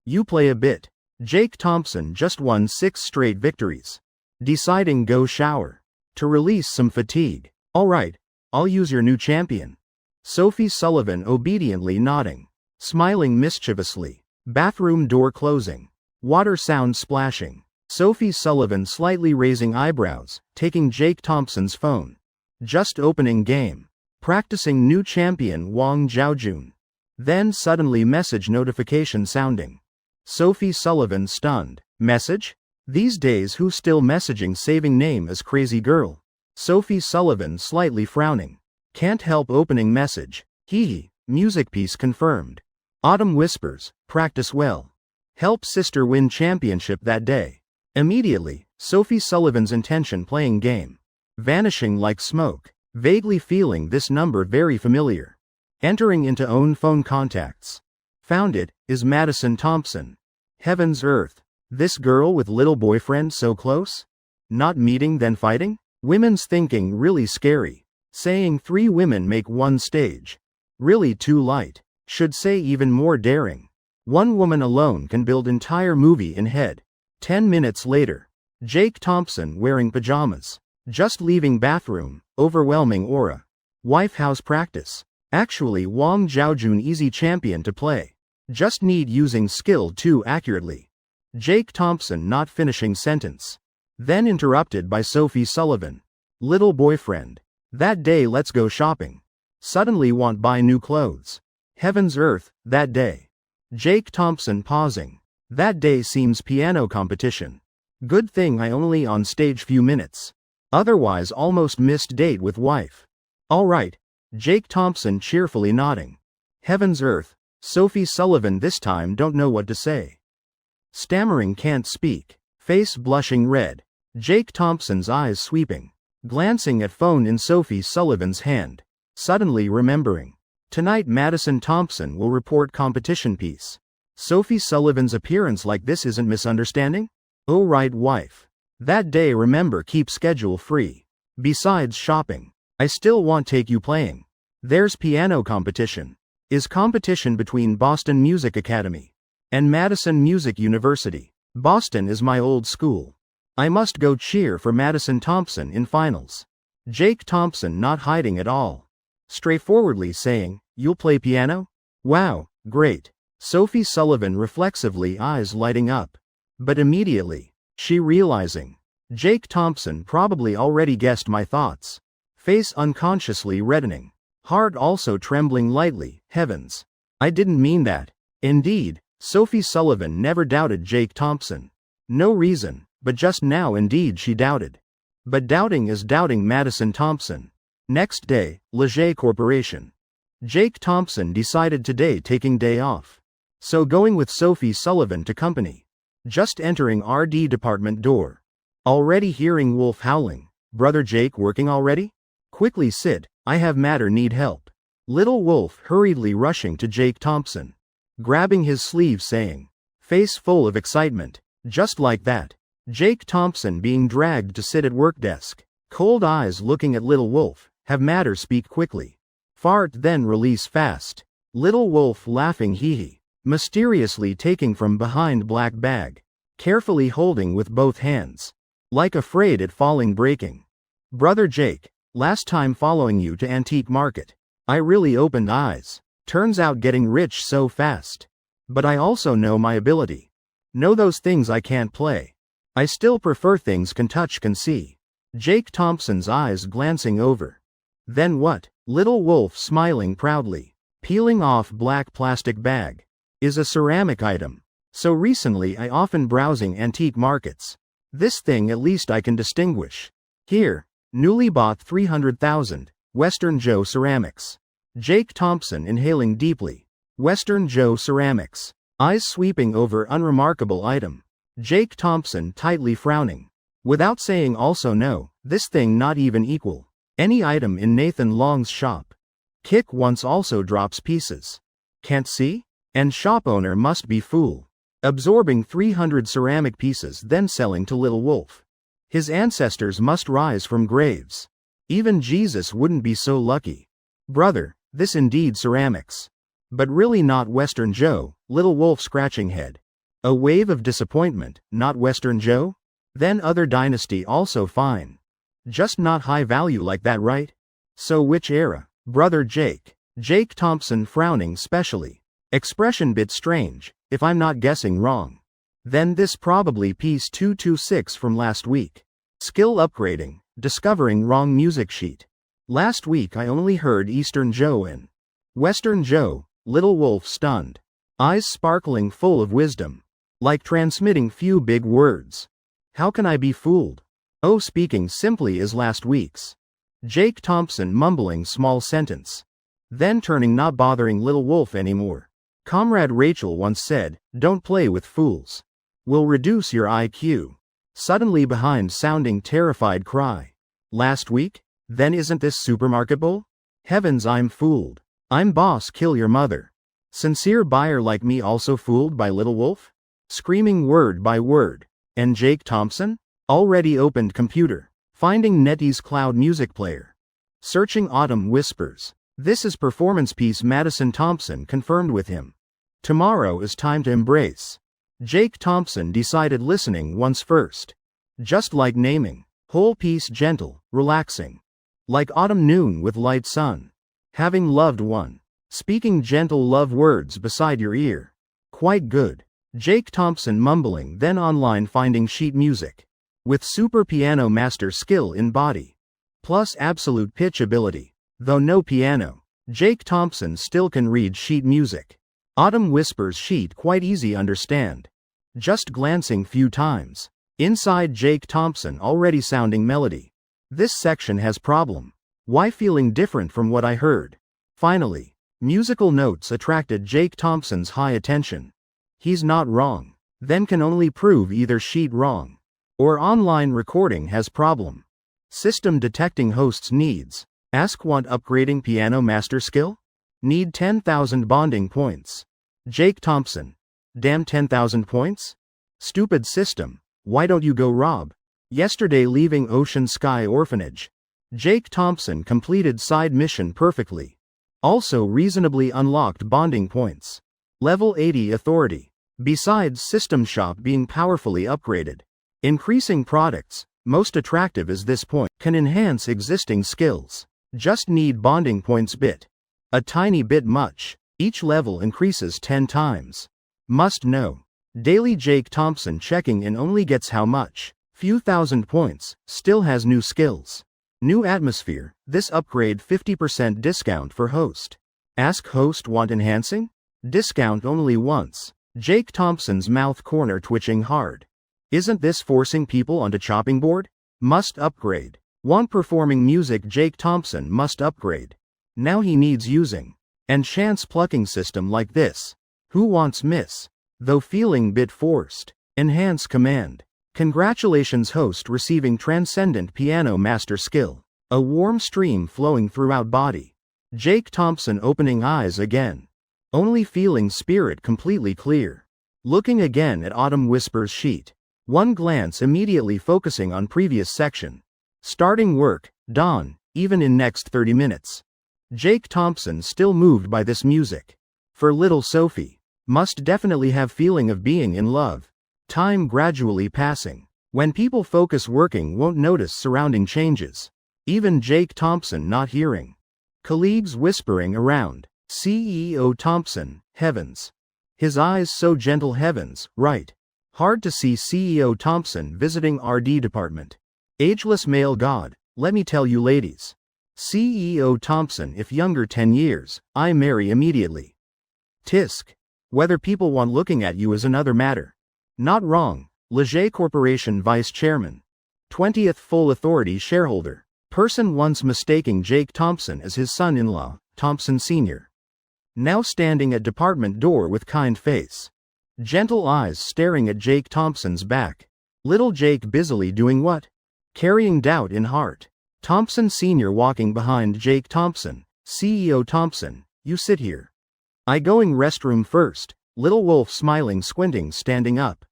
You play a bit. Jake Thompson just won 6 straight victories. Deciding go shower. To release some fatigue. Alright, I'll use your new champion. Sophie Sullivan obediently nodding. Smiling mischievously. Bathroom door closing. Water sound splashing. Sophie Sullivan slightly raising eyebrows, taking Jake Thompson's phone. Just opening game. Practicing new champion Wang Zhaojun. Then suddenly message notification sounding. Sophie Sullivan stunned. Message? These days who still messaging saving name as crazy girl? Sophie Sullivan slightly frowning. Can't help opening message. Hee, music piece confirmed. Autumn whispers, practice well. Help sister win championship that day. Immediately, Sophie Sullivan's intention playing game. Vanishing like smoke. Vaguely feeling this number very familiar. Entering into own phone contacts. Found it, is Madison Thompson. Heavens earth. This girl with little boyfriend so close? Not meeting then fighting? Women's thinking really scary. Saying 3 women make one stage. Really too light. Should say even more daring. One woman alone can build entire movie in head. 10 minutes later. Jake Thompson wearing pajamas. Just leaving bathroom, overwhelming aura. Wife house practice. Actually Wang Zhaojun easy champion to play. Just need using skill too accurately. Jake Thompson not finishing sentence. Then interrupted by Sophie Sullivan. Little boyfriend. That day let's go shopping. Suddenly want buy new clothes. Heavens earth, that day. Jake Thompson pausing. That day seems piano competition. Good thing I only on stage few minutes. Otherwise almost missed date with wife. Alright. Jake Thompson cheerfully nodding. Heavens earth. Sophie Sullivan this time don't know what to say. Stammering can't speak. Face blushing red. Jake Thompson's eyes sweeping. Glancing at phone in Sophie Sullivan's hand. Suddenly remembering. Tonight Madison Thompson will report competition piece. Sophie Sullivan's appearance like this isn't misunderstanding? Oh right wife. That day remember keep schedule free. Besides shopping. I still want take you playing. There's piano competition. Is competition between Boston Music Academy and Madison Music University. Boston is my old school. I must go cheer for Madison Thompson in finals. Jake Thompson not hiding at all. Straightforwardly saying, you'll play piano? Wow, great. Sophie Sullivan reflexively eyes lighting up. But immediately, she realizing. Jake Thompson probably already guessed my thoughts. Face unconsciously reddening. Heart also trembling lightly, heavens. I didn't mean that. Indeed, Sophie Sullivan never doubted Jake Thompson. No reason, but just now indeed she doubted. But doubting is doubting Madison Thompson. Next day, Leger Corporation. Jake Thompson decided today taking day off. So going with Sophie Sullivan to company. Just entering RD department door. Already hearing Wolf howling. Brother Jake working already? Quickly sit, I have matter need help. Little Wolf hurriedly rushing to Jake Thompson. Grabbing his sleeve saying. Face full of excitement. Just like that. Jake Thompson being dragged to sit at work desk. Cold eyes looking at Little Wolf. Have matter speak quickly. Fart then release fast. Little Wolf laughing hee hee. Mysteriously taking from behind black bag. Carefully holding with both hands. Like afraid at falling breaking. Brother Jake, last time following you to Antique Market. I really opened eyes. Turns out getting rich so fast. But I also know my ability. Know those things I can't play. I still prefer things can touch can see. Jake Thompson's eyes glancing over. Then what? Little Wolf smiling proudly. Peeling off black plastic bag. Is a ceramic item. So recently I often browsing antique markets. This thing at least I can distinguish. Here, newly bought 300,000, Western Joe Ceramics. Jake Thompson inhaling deeply. Western Joe Ceramics. Eyes sweeping over unremarkable item. Jake Thompson tightly frowning. Without saying also no, this thing not even equal. Any item in Nathan Long's shop. Kick once also drops pieces. Can't see? And shop owner must be fool. Absorbing 300 ceramic pieces then selling to Little Wolf. His ancestors must rise from graves. Even Jesus wouldn't be so lucky. Brother, this indeed ceramics. But really not Western Joe, Little Wolf scratching head. A wave of disappointment, not Western Joe? Then other dynasty also fine. Just not high value like that right? So which era? Brother Jake. Jake Thompson frowning specially. Expression bit strange, if I'm not guessing wrong. Then this probably piece 226 from last week. Skill upgrading, discovering wrong music sheet. Last week I only heard Eastern Joe and Western Joe, Little Wolf stunned. Eyes sparkling full of wisdom. Like transmitting few big words. How can I be fooled? Oh, speaking simply as last week's. Jake Thompson mumbling small sentence. Then turning not bothering Little Wolf anymore. Comrade Rachel once said, don't play with fools. Will reduce your IQ. Suddenly behind sounding terrified cry. Last week? Then isn't this supermarket bull? Heavens I'm fooled. I'm boss kill your mother. Sincere buyer like me also fooled by Little Wolf? Screaming word by word. And Jake Thompson? Already opened computer. Finding NetEase cloud music player. Searching Autumn Whispers. This is performance piece Madison Thompson confirmed with him. Tomorrow is time to embrace. Jake Thompson decided listening once first. Just like naming. Whole piece gentle, relaxing. Like autumn noon with light sun. Having loved one. Speaking gentle love words beside your ear. Quite good. Jake Thompson mumbling then online finding sheet music. With super piano master skill in body. Plus absolute pitch ability. Though no piano. Jake Thompson still can read sheet music. Autumn Whispers sheet quite easy understand. Just glancing few times. Inside Jake Thompson already sounding melody. This section has problem. Why feeling different from what I heard? Finally, musical notes attracted Jake Thompson's high attention. He's not wrong. Then can only prove either sheet wrong or online recording has problem. System detecting hosts needs. Ask want upgrading piano master skill? Need 10,000 bonding points. Jake Thompson. Damn 10,000 points? Stupid system. Why don't you go rob? Yesterday leaving Ocean Sky Orphanage. Jake Thompson completed side mission perfectly. Also reasonably unlocked bonding points. Level 80 authority. Besides system shop being powerfully upgraded. Increasing products, most attractive is this point, can enhance existing skills. Just need bonding points bit. A tiny bit much. Each level increases 10 times. Must know. Daily Jake Thompson checking in only gets how much? Few thousand points, still has new skills. New atmosphere, this upgrade 50% discount for host. Ask host want enhancing? Discount only once. Jake Thompson's mouth corner twitching hard. Isn't this forcing people onto chopping board? Must upgrade. Want performing music Jake Thompson must upgrade. Now he needs using. And chance plucking system like this. Who wants miss? Though feeling bit forced. Enhance command. Congratulations host receiving transcendent piano master skill. A warm stream flowing throughout body. Jake Thompson opening eyes again. Only feeling spirit completely clear. Looking again at Autumn Whispers sheet. One glance immediately focusing on previous section. Starting work, dawn, even in next 30 minutes. Jake Thompson still moved by this music. For little Sophie. Must definitely have feeling of being in love. Time gradually passing. When people focus working won't notice surrounding changes. Even Jake Thompson not hearing. Colleagues whispering around. CEO Thompson, heavens. His eyes so gentle heavens, right. Hard to see CEO Thompson visiting RD department. Ageless male god, let me tell you ladies. CEO Thompson if younger 10 years, I marry immediately. Tisk. Whether people want looking at you is another matter. Not wrong. Leger Corporation Vice Chairman. 20th full authority shareholder. Person once mistaking Jake Thompson as his son-in-law, Thompson Sr. Now standing at department door with kind face. Gentle eyes staring at Jake Thompson's back. Little Jake busily doing what? Carrying doubt in heart. Thompson Sr. walking behind Jake Thompson. CEO Thompson, you sit here. I going restroom first. Little Wolf smiling squinting standing up.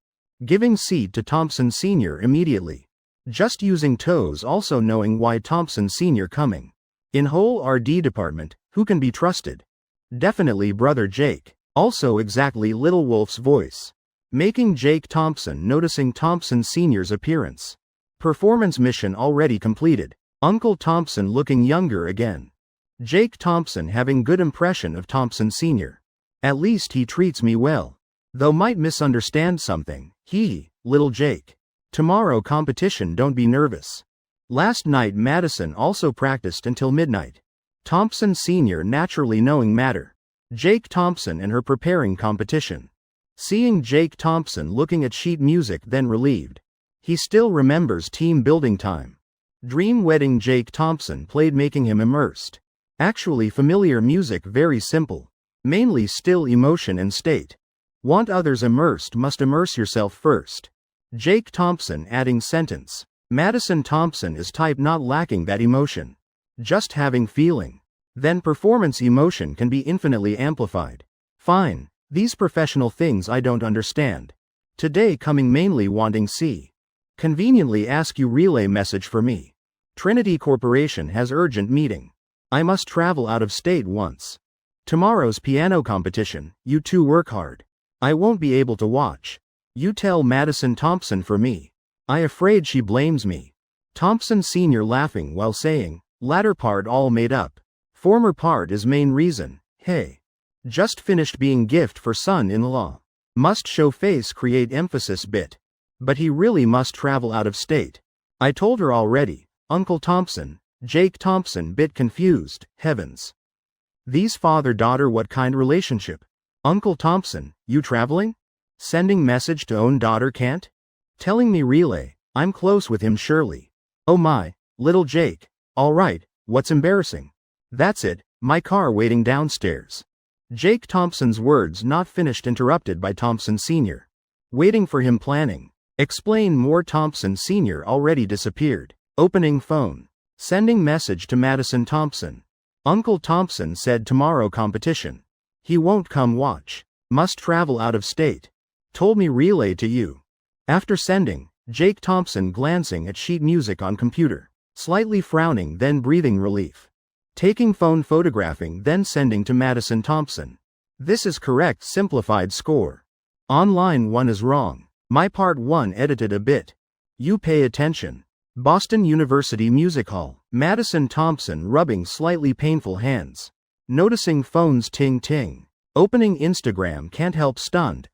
Giving seat to Thompson Sr. immediately. Just using toes also knowing why Thompson Sr. coming. In whole RD department, who can be trusted? Definitely brother Jake. Also exactly Little Wolf's voice. Making Jake Thompson noticing Thompson Sr.'s appearance. Performance mission already completed. Uncle Thompson looking younger again. Jake Thompson having good impression of Thompson Sr. At least he treats me well. Though might misunderstand something, little Jake. Tomorrow competition don't be nervous. Last night Madison also practiced until midnight. Thompson Sr. naturally knowing matter. Jake Thompson and her preparing competition. Seeing Jake Thompson looking at sheet music then relieved. He still remembers team building time. Dream wedding Jake Thompson played making him immersed. Actually familiar music very simple. Mainly still emotion and state. Want others immersed must immerse yourself first. Jake Thompson adding sentence. Madison Thompson is type not lacking that emotion. Just having feeling. Then performance emotion can be infinitely amplified. Fine, these professional things I don't understand. Today coming mainly wanting see. Conveniently ask you relay message for me. Trinity Corporation has urgent meeting. I must travel out of state once. Tomorrow's piano competition, you two work hard. I won't be able to watch. You tell Madison Thompson for me. I afraid she blames me. Thompson Sr. laughing while saying, latter part all made up. Former part is main reason, hey. Just finished being gift for son-in-law. Must show face create emphasis bit. But he really must travel out of state. I told her already, Uncle Thompson. Jake Thompson bit confused, heavens. These father-daughter what kind relationship? Uncle Thompson, you traveling? Sending message to own daughter can't? Telling me relay, I'm close with him surely. Oh my, little Jake. Alright, what's embarrassing? That's it, my car waiting downstairs. Jake Thompson's words not finished, interrupted by Thompson Sr. Waiting for him, planning. Explain more. Thompson Sr. already disappeared. Opening phone. Sending message to Madison Thompson. Uncle Thompson said tomorrow competition. He won't come watch. Must travel out of state. Told me relay to you. After sending, Jake Thompson glancing at sheet music on computer. Slightly frowning, then breathing relief. Taking phone, photographing, then sending to Madison Thompson. This is correct simplified score. On line 1 is wrong. My part 1 edited a bit. You pay attention. Boston University Music Hall. Madison Thompson rubbing slightly painful hands. Noticing phone's ting-ting. Opening Instagram, can't help stunned.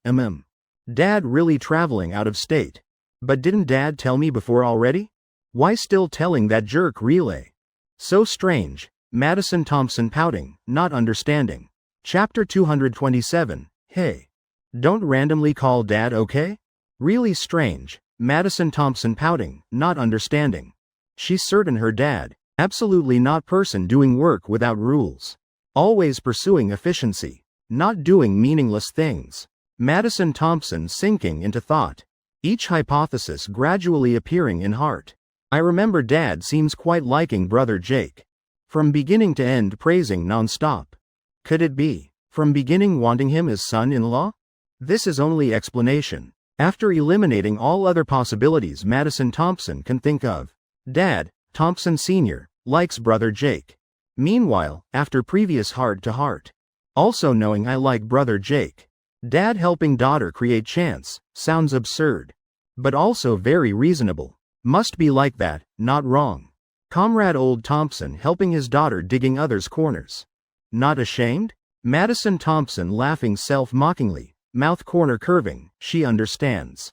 Dad really traveling out of state. But didn't Dad tell me before already? Why still telling that jerk relay? So strange. Madison Thompson pouting, not understanding. Chapter 227. Hey. Don't randomly call Dad, okay? Really strange. Madison Thompson pouting, not understanding. She's certain her dad, absolutely not person doing work without rules. Always pursuing efficiency. Not doing meaningless things. Madison Thompson sinking into thought. Each hypothesis gradually appearing in heart. I remember Dad seems quite liking brother Jake. From beginning to end praising non-stop. Could it be, from beginning wanting him as son-in-law? This is only explanation. After eliminating all other possibilities Madison Thompson can think of. Dad, Thompson Sr., likes brother Jake. Meanwhile, after previous heart-to-heart. Also knowing I like brother Jake. Dad helping daughter create chance, sounds absurd. But also very reasonable. Must be like that, not wrong. Comrade old Thompson helping his daughter digging others' corners. Not ashamed? Madison Thompson laughing self-mockingly, mouth corner curving, she understands.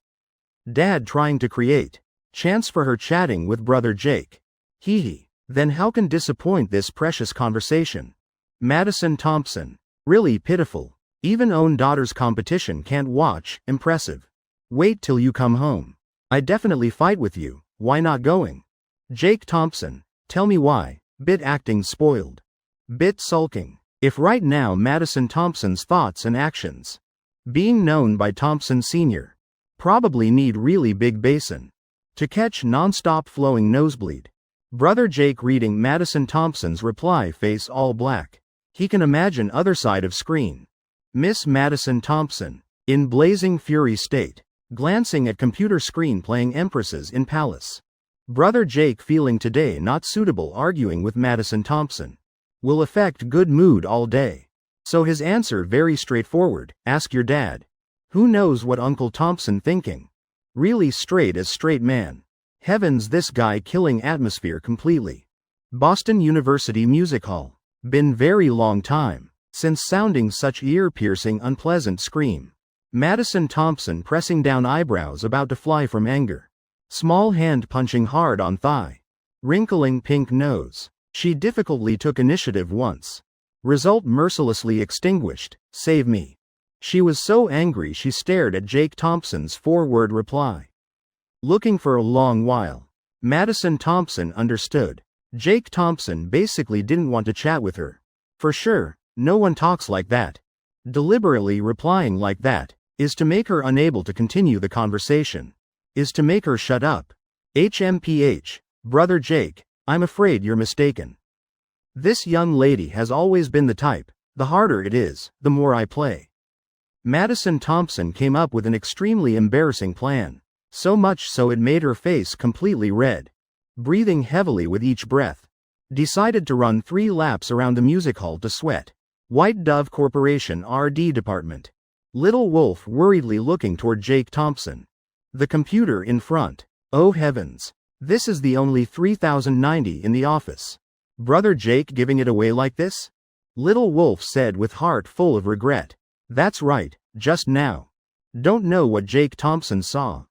Dad trying to create chance for her chatting with brother Jake. Hee hee. Then how can disappoint this precious conversation? Madison Thompson. Really pitiful. Even own daughter's competition can't watch, impressive. Wait till you come home. I definitely fight with you, why not going? Jake Thompson. Tell me why, bit acting spoiled. Bit sulking. If right now Madison Thompson's thoughts and actions. Being known by Thompson Sr. Probably need really big basin. To catch non-stop flowing nosebleed. Brother Jake reading Madison Thompson's reply, face all black. He can imagine other side of screen. Miss Madison Thompson. In blazing fury state. Glancing at computer screen playing Empresses in Palace. Brother Jake feeling today not suitable arguing with Madison Thompson. Will affect good mood all day. So his answer very straightforward, ask your dad. Who knows what Uncle Thompson thinking? Really straight as straight man. Heavens, this guy killing atmosphere completely. Boston University Music Hall. Been very long time since sounding such ear-piercing unpleasant scream. Madison Thompson pressing down eyebrows about to fly from anger. Small hand punching hard on thigh. Wrinkling pink nose. She difficultly took initiative once. Result mercilessly extinguished, save me. She was so angry she stared at Jake Thompson's four-word reply. Looking for a long while. Madison Thompson understood. Jake Thompson basically didn't want to chat with her. For sure, no one talks like that. Deliberately replying like that is to make her unable to continue the conversation. Is to make her shut up. HMPH, brother Jake, I'm afraid you're mistaken. This young lady has always been the type, the harder it is, the more I play. Madison Thompson came up with an extremely embarrassing plan. So much so it made her face completely red. Breathing heavily with each breath. Decided to run 3 laps around the music hall to sweat. White Dove Corporation RD department. Little Wolf worriedly looking toward Jake Thompson. The computer in front. Oh heavens. This is the only 3090 in the office. Brother Jake giving it away like this? Little Wolf said with heart full of regret. That's right, just now. Don't know what Jake Thompson saw.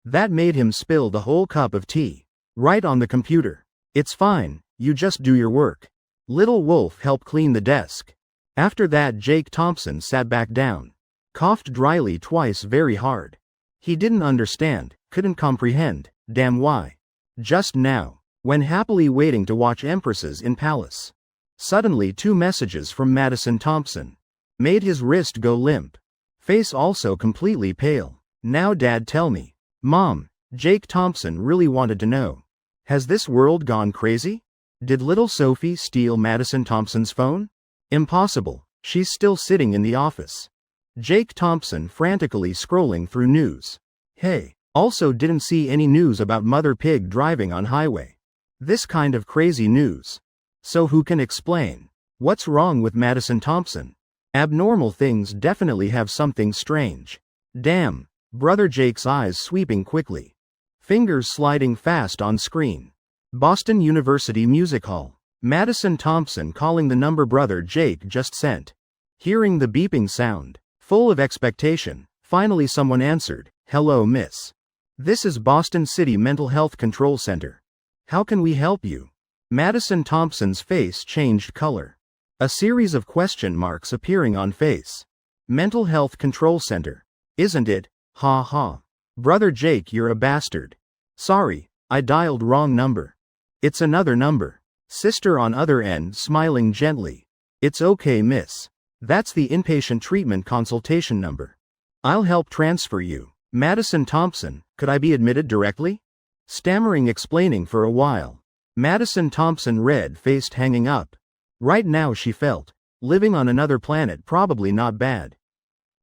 That made him spill the whole cup of tea. Right on the computer. It's fine, you just do your work. Little Wolf helped clean the desk. After that Jake Thompson sat back down. Coughed dryly twice very hard. He didn't understand, couldn't comprehend, damn why. Just now, when happily waiting to watch Empresses in Palace. Suddenly 2 messages from Madison Thompson made his wrist go limp. Face also completely pale. Now Dad, tell me. Mom, Jake Thompson really wanted to know. Has this world gone crazy? Did little Sophie steal Madison Thompson's phone? Impossible, she's still sitting in the office. Jake Thompson frantically scrolling through news. Hey, also didn't see any news about Mother Pig driving on highway. This kind of crazy news. So who can explain? What's wrong with Madison Thompson? Abnormal things definitely have something strange. Damn, Brother Jake's eyes sweeping quickly. Fingers sliding fast on screen. Boston University Music Hall. Madison Thompson calling the number Brother Jake just sent. Hearing the beeping sound. Full of expectation, finally someone answered, "Hello, miss. This is Boston City Mental Health Control Center. How can we help you?" Madison Thompson's face changed color. A series of question marks appearing on face. Mental Health Control Center. Isn't it? Ha ha. Brother Jake, you're a bastard. Sorry, I dialed wrong number. It's another number. Sister on other end smiling gently. It's okay, miss. That's the inpatient treatment consultation number. I'll help transfer you. Madison Thompson, could I be admitted directly? Stammering explaining for a while. Madison Thompson red-faced hanging up. Right now she felt, living on another planet probably not bad.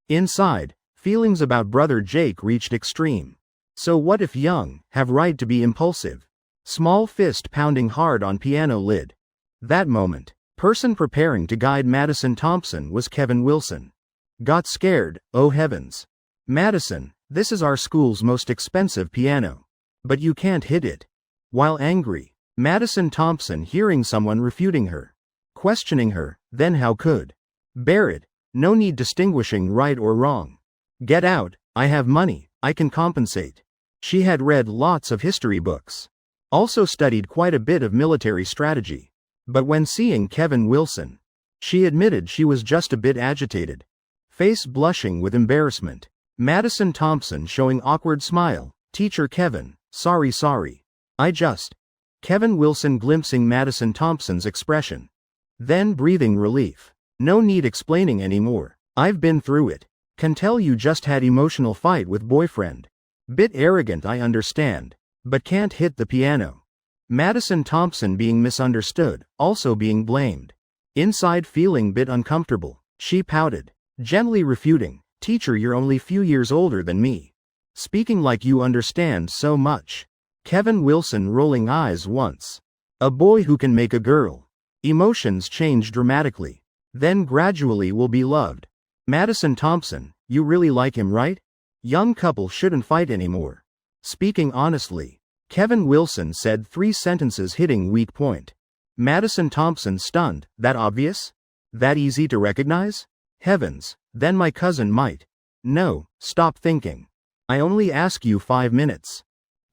Inside, feelings about Brother Jake reached extreme. So what if young, have right to be impulsive? Small fist pounding hard on piano lid. That moment, person preparing to guide Madison Thompson was Kevin Wilson. Got scared, oh heavens. Madison, this is our school's most expensive piano. But you can't hit it. While angry, Madison Thompson hearing someone refuting her. Questioning her, then how could? Bear it, no need distinguishing right or wrong. Get out, I have money, I can compensate. She had read lots of history books. Also studied quite a bit of military strategy. But when seeing Kevin Wilson, she admitted she was just a bit agitated. Face blushing with embarrassment. Madison Thompson showing awkward smile. Teacher Kevin, sorry. Kevin Wilson glimpsing Madison Thompson's expression. Then breathing relief. No need explaining anymore. I've been through it. Can tell you just had emotional fight with boyfriend. Bit arrogant, I understand. But can't hit the piano. Madison Thompson being misunderstood, also being blamed. Inside feeling bit uncomfortable. She pouted. Gently refuting. Teacher, you're only few years older than me. Speaking like you understand so much. Kevin Wilson rolling eyes once. A boy who can make a girl. Emotions change dramatically. Then gradually will be loved. Madison Thompson, you really like him, right? Young couple shouldn't fight anymore. Speaking honestly. Kevin Wilson said 3 sentences hitting weak point. Madison Thompson stunned. That obvious? That easy to recognize? Heavens, then my cousin might. No, stop thinking. I only ask you 5 minutes.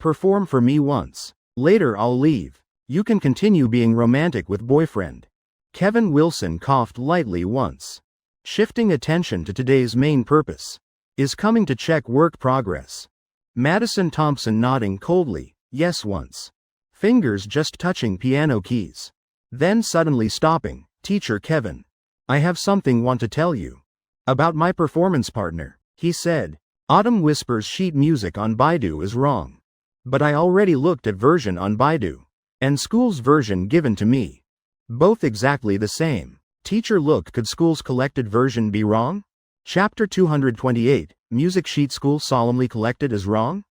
Perform for me once. Later I'll leave. You can continue being romantic with boyfriend. Kevin Wilson coughed lightly once. Shifting attention to today's main purpose. Is coming to check work progress. Madison Thompson nodding coldly, yes once. Fingers just touching piano keys. Then suddenly stopping. Teacher Kevin. I have something want to tell you. About my performance partner, he said. Autumn Whispers sheet music on Baidu is wrong. But I already looked at version on Baidu. And school's version given to me. Both exactly the same. Teacher look, could school's collected version be wrong? Chapter 228, music sheet school solemnly collected as wrong?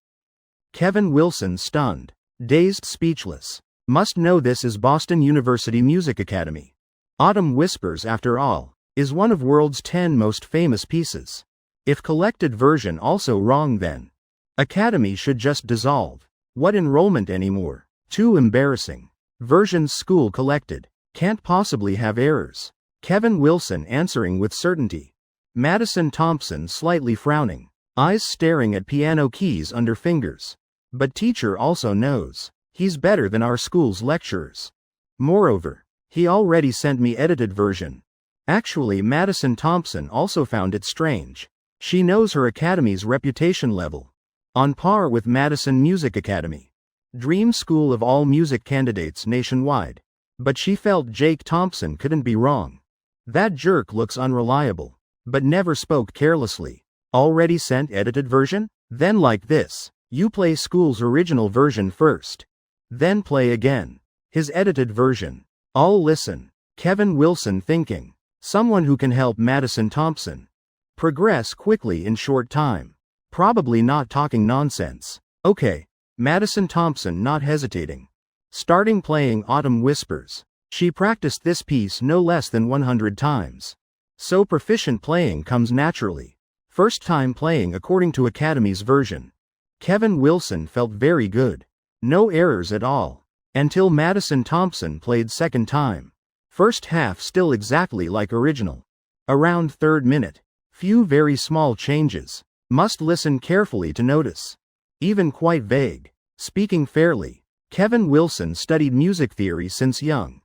Kevin Wilson stunned. Dazed, speechless. Must know this is Boston University Music Academy. Autumn Whispers, after all, is one of world's 10 most famous pieces. If collected version also wrong, then Academy should just dissolve. What enrollment anymore? Too embarrassing. Versions school collected. Can't possibly have errors. Kevin Wilson answering with certainty. Madison Thompson slightly frowning. Eyes staring at piano keys under fingers. But teacher also knows. He's better than our school's lecturers. Moreover, he already sent me edited version. Actually, Madison Thompson also found it strange. She knows her academy's reputation level. On par with Madison Music Academy. Dream school of all music candidates nationwide. But she felt Jake Thompson couldn't be wrong. That jerk looks unreliable. But never spoke carelessly. Already sent edited version? Then like this. You play school's original version first. Then play again. His edited version. I'll listen. Kevin Wilson thinking. Someone who can help Madison Thompson progress quickly in short time. Probably not talking nonsense. Okay. Madison Thompson not hesitating. Starting playing Autumn Whispers. She practiced this piece no less than 100 times. So proficient playing comes naturally. First time playing according to Academy's version. Kevin Wilson felt very good. No errors at all. Until Madison Thompson played second time. First half still exactly like original. Around third minute. Few very small changes. Must listen carefully to notice. Even quite vague. Speaking fairly. Kevin Wilson studied music theory since young.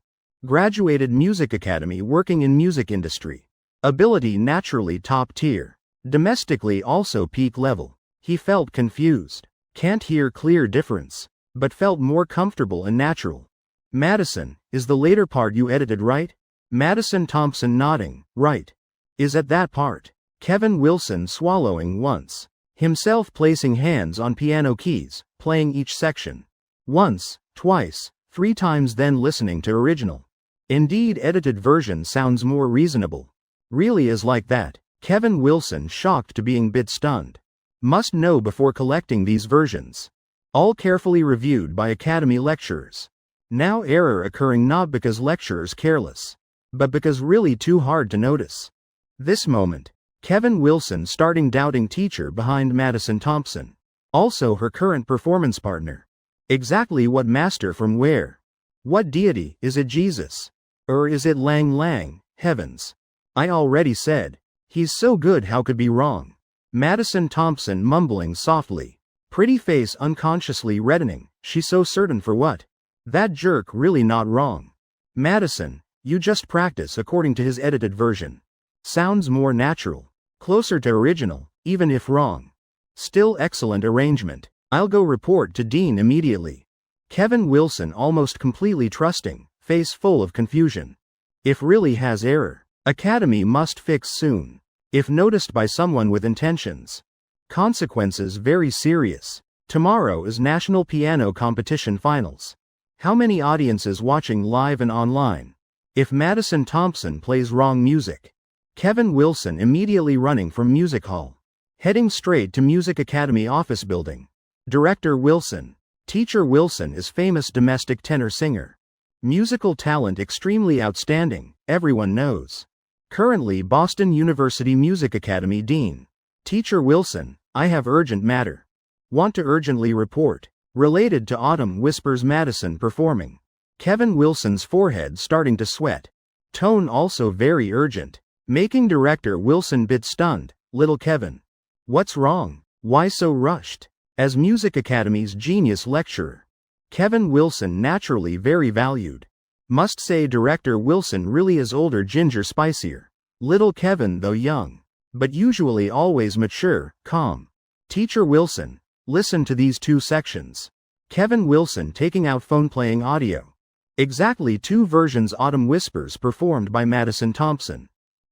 Graduated Music Academy working in music industry. Ability naturally top tier. Domestically also peak level. He felt confused. Can't hear clear difference. But felt more comfortable and natural. Madison, is the later part you edited right? Madison Thompson nodding, right. Is at that part. Kevin Wilson swallowing once. Himself placing hands on piano keys, playing each section. Once, twice, 3 times then listening to original. Indeed edited version sounds more reasonable. Really is like that. Kevin Wilson shocked to being bit stunned. Must know before collecting these versions. All carefully reviewed by Academy lecturers. Now error occurring not because lecturers careless. But because really too hard to notice. This moment. Kevin Wilson starting doubting teacher behind Madison Thompson. Also her current performance partner. Exactly what master from where? What deity, is it Jesus? Or is it Lang Lang, heavens? I already said. He's so good how could be wrong? Madison Thompson mumbling softly. Pretty face unconsciously reddening, she's so certain for what? That jerk really not wrong. Madison, you just practice according to his edited version. Sounds more natural. Closer to original, even if wrong. Still excellent arrangement. I'll go report to Dean immediately. Kevin Wilson almost completely trusting, face full of confusion. If really has error, Academy must fix soon. If noticed by someone with intentions. Consequences very serious. Tomorrow is National Piano Competition Finals. How many audiences watching live and online? If Madison Thompson plays wrong music. Kevin Wilson immediately running from music hall. Heading straight to Music Academy office building. Director Wilson. Teacher Wilson is famous domestic tenor singer. Musical talent extremely outstanding, everyone knows. Currently Boston University Music Academy Dean. Teacher Wilson, I have urgent matter. Want to urgently report. Related to Autumn Whispers Madison performing. Kevin Wilson's forehead starting to sweat. Tone also very urgent. Making Director Wilson bit stunned. Little Kevin. What's wrong? Why so rushed? As Music Academy's genius lecturer. Kevin Wilson naturally very valued. Must say Director Wilson really is older ginger spicier. Little Kevin though young. But usually always mature, calm. Teacher Wilson. Listen to these 2 sections. Kevin Wilson taking out phone playing audio. Exactly 2 versions Autumn Whispers performed by Madison Thompson.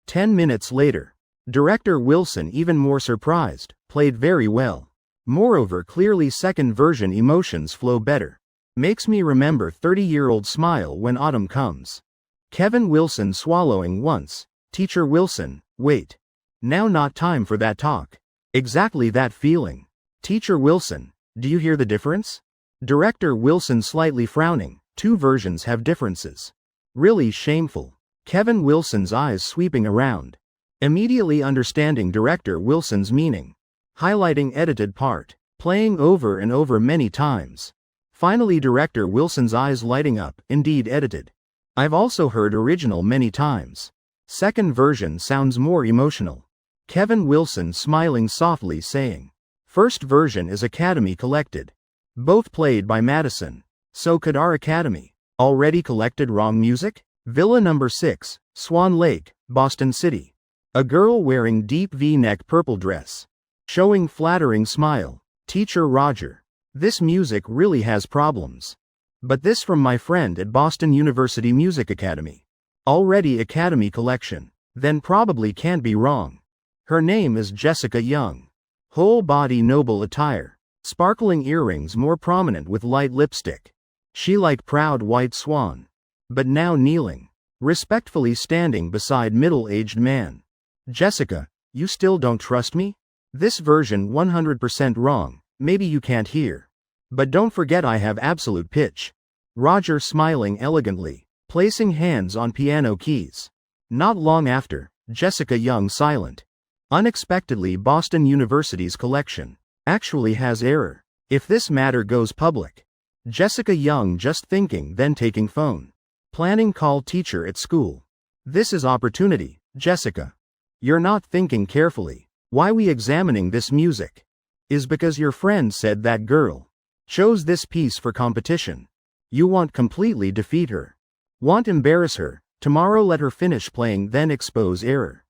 10 minutes later. Director Wilson even more surprised, played very well. Moreover clearly second version emotions flow better. Makes me remember 30-year-old smile when autumn comes. Kevin Wilson swallowing once. Teacher Wilson, wait. Now not time for that talk. Exactly that feeling. Teacher Wilson, do you hear the difference? Director Wilson slightly frowning, 2 versions have differences. Really shameful. Kevin Wilson's eyes sweeping around. Immediately understanding Director Wilson's meaning. Highlighting edited part. Playing over and over many times. Finally Director Wilson's eyes lighting up, indeed edited. I've also heard original many times. Second version sounds more emotional. Kevin Wilson smiling softly saying. First version is Academy collected. Both played by Madison. So could our Academy. Already collected wrong music? Villa number 6, Swan Lake, Boston City. A girl wearing deep V-neck purple dress. Showing flattering smile. Teacher Roger. This music really has problems. But this from my friend at Boston University Music Academy. Already Academy collection. Then probably can't be wrong. Her name is Jessica Young. Whole body noble attire. Sparkling earrings more prominent with light lipstick. She like proud white swan. But now kneeling. Respectfully standing beside middle-aged man. Jessica, you still don't trust me? This version 100% wrong, maybe you can't hear. But don't forget I have absolute pitch. Roger smiling elegantly, placing hands on piano keys. Not long after, Jessica Young silent. Unexpectedly Boston University's collection actually has error. If this matter goes public. Jessica Young just thinking then taking phone. Planning call teacher at school. This is opportunity, Jessica. You're not thinking carefully. Why we examining this music? Is because your friend said that girl chose this piece for competition. You want completely defeat her. Want embarrass her, tomorrow let her finish playing then expose error.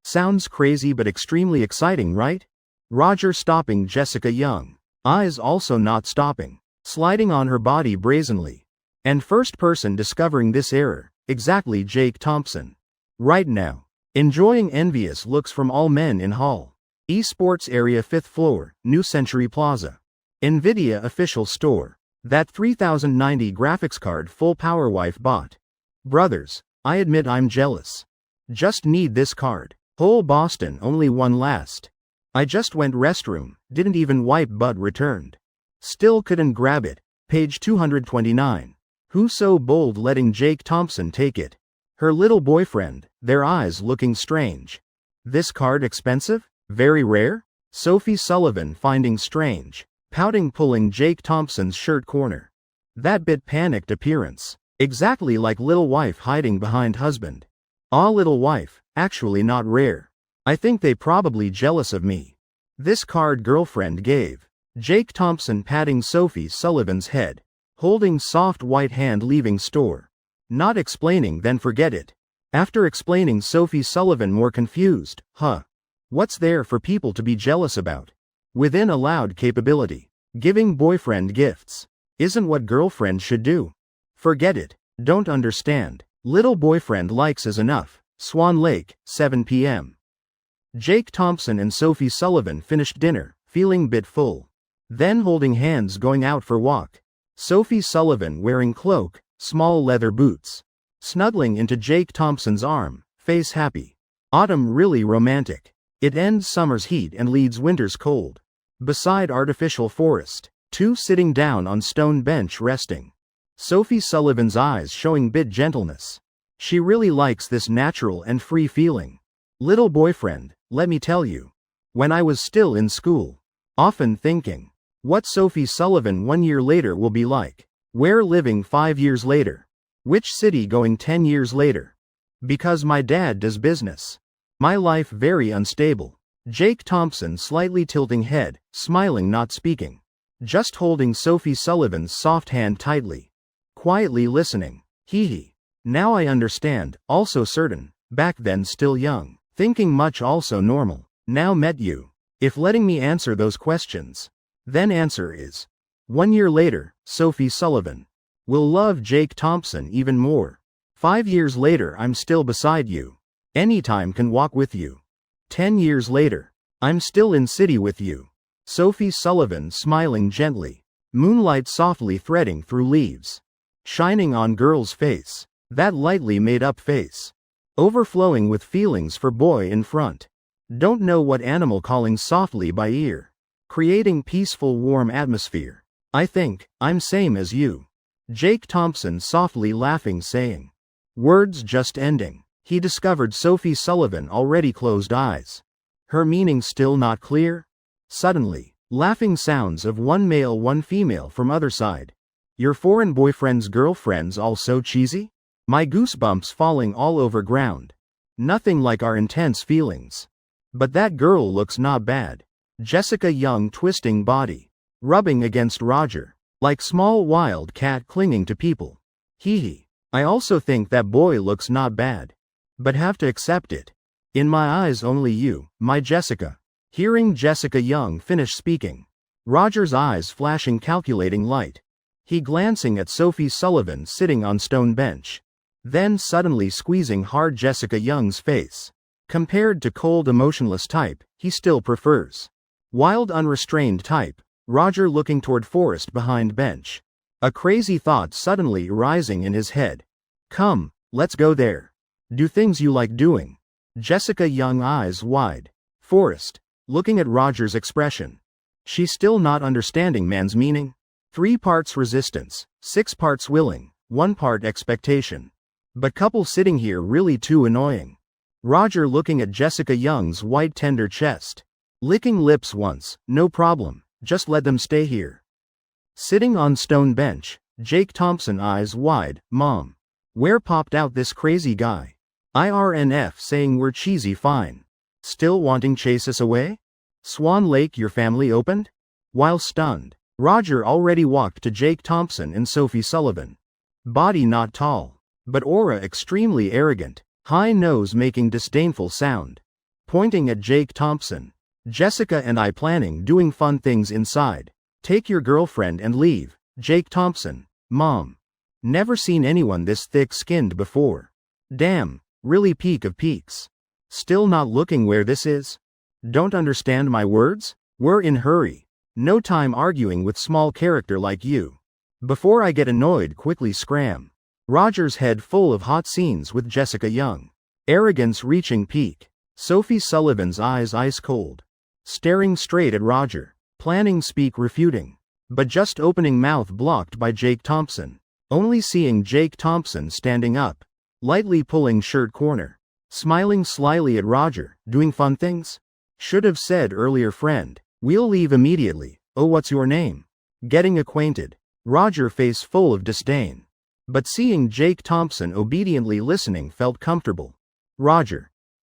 Sounds crazy but extremely exciting, right? Roger stopping Jessica Young. Eyes also not stopping. Sliding on her body brazenly. And first person discovering this error, exactly Jake Thompson. Right now. Enjoying envious looks from all men in hall. Esports area 5th floor, New Century Plaza. Nvidia official store. That 3090 graphics card full power wife bought. Brothers, I admit I'm jealous. Just need this card. Whole Boston only one last. I just went restroom, didn't even wipe but returned. Still couldn't grab it. Page 229. Who so bold letting Jake Thompson take it? Her little boyfriend, their eyes looking strange. This card expensive? Very rare? Sophie Sullivan finding strange. Pouting pulling Jake Thompson's shirt corner. That bit panicked appearance. Exactly like little wife hiding behind husband. Ah, little wife, actually not rare. I think they probably jealous of me. This card girlfriend gave. Jake Thompson patting Sophie Sullivan's head. Holding soft white hand leaving store. Not explaining then forget it. After explaining Sophie Sullivan more confused, what's there for people to be jealous about? Within allowed capability. Giving boyfriend gifts. Isn't what girlfriend should do. Forget it, don't understand. Little boyfriend likes is enough. Swan Lake, 7 p.m. Jake Thompson and Sophie Sullivan finished dinner, feeling bit full. Then holding hands going out for walk. Sophie Sullivan wearing cloak, small leather boots. Snuggling into Jake Thompson's arm, face happy. Autumn really romantic. It ends summer's heat and leads winter's cold. Beside artificial forest, two sitting down on stone bench resting. Sophie Sullivan's eyes showing bit gentleness. She really likes this natural and free feeling. Little boyfriend, let me tell you. When I was still in school. Often thinking. What Sophie Sullivan 1 year later will be like. Where living 5 years later. Which city going 10 years later. Because my dad does business. My life very unstable. Jake Thompson slightly tilting head, smiling not speaking. Just holding Sophie Sullivan's soft hand tightly. Quietly listening. Hee. Now I understand, also certain, back then still young. Thinking much also normal. Now met you. If letting me answer those questions. Then answer is. 1 year later, Sophie Sullivan. Will love Jake Thompson even more. 5 years later I'm still beside you. Anytime can walk with you. 10 years later. I'm still in city with you. Sophie Sullivan smiling gently. Moonlight softly threading through leaves. Shining on girl's face. That lightly made up face. Overflowing with feelings for boy in front. Don't know what animal calling softly by ear. Creating peaceful warm atmosphere. I think, I'm same as you. Jake Thompson softly laughing saying. Words just ending. He discovered Sophie Sullivan already closed eyes. Her meaning still not clear? Suddenly, laughing sounds of one male one female from other side. Your foreign boyfriend's girlfriend's all so cheesy? My goosebumps falling all over ground. Nothing like our intense feelings. But that girl looks not bad. Jessica Young twisting body. Rubbing against Roger. Like small wild cat clinging to people. Hee. I also think that boy looks not bad. But have to accept it. In my eyes only you, my Jessica. Hearing Jessica Young finish speaking. Roger's eyes flashing calculating light. He glancing at Sophie Sullivan sitting on stone bench. Then suddenly squeezing hard Jessica Young's face. Compared to cold emotionless type, he still prefers wild unrestrained type. Roger looking toward Forrest behind bench. A crazy thought suddenly rising in his head. Come, let's go there. Do things you like doing. Jessica Young eyes wide. Forrest, looking at Roger's expression. She's still not understanding man's meaning. 3 parts resistance, 6 parts willing, 1 part expectation. But couple sitting here really too annoying. Roger looking at Jessica Young's white tender chest. Licking lips once, no problem, just let them stay here. Sitting on stone bench, Jake Thompson eyes wide, Mom. Where popped out this crazy guy? IRNF saying we're cheesy fine. Still wanting chase us away? Swan Lake your family opened? While stunned, Roger already walked to Jake Thompson and Sophie Sullivan. Body not tall, but aura extremely arrogant, high nose making disdainful sound. Pointing at Jake Thompson. Jessica and I planning doing fun things inside. Take your girlfriend and leave. Jake Thompson. Mom. Never seen anyone this thick-skinned before. Damn, really peak of peaks. Still not looking where this is? Don't understand my words? We're in hurry. No time arguing with small character like you. Before I get annoyed quickly scram. Roger's head full of hot scenes with Jessica Young. Arrogance reaching peak. Sophie Sullivan's eyes ice cold. Staring straight at Roger. Planning speak refuting. But just opening mouth blocked by Jake Thompson. Only seeing Jake Thompson standing up. Lightly pulling shirt corner. Smiling slyly at Roger. Doing fun things? Should have said earlier friend. We'll leave immediately. Oh, what's your name? Getting acquainted. Roger face full of disdain. But seeing Jake Thompson obediently listening felt comfortable. Roger.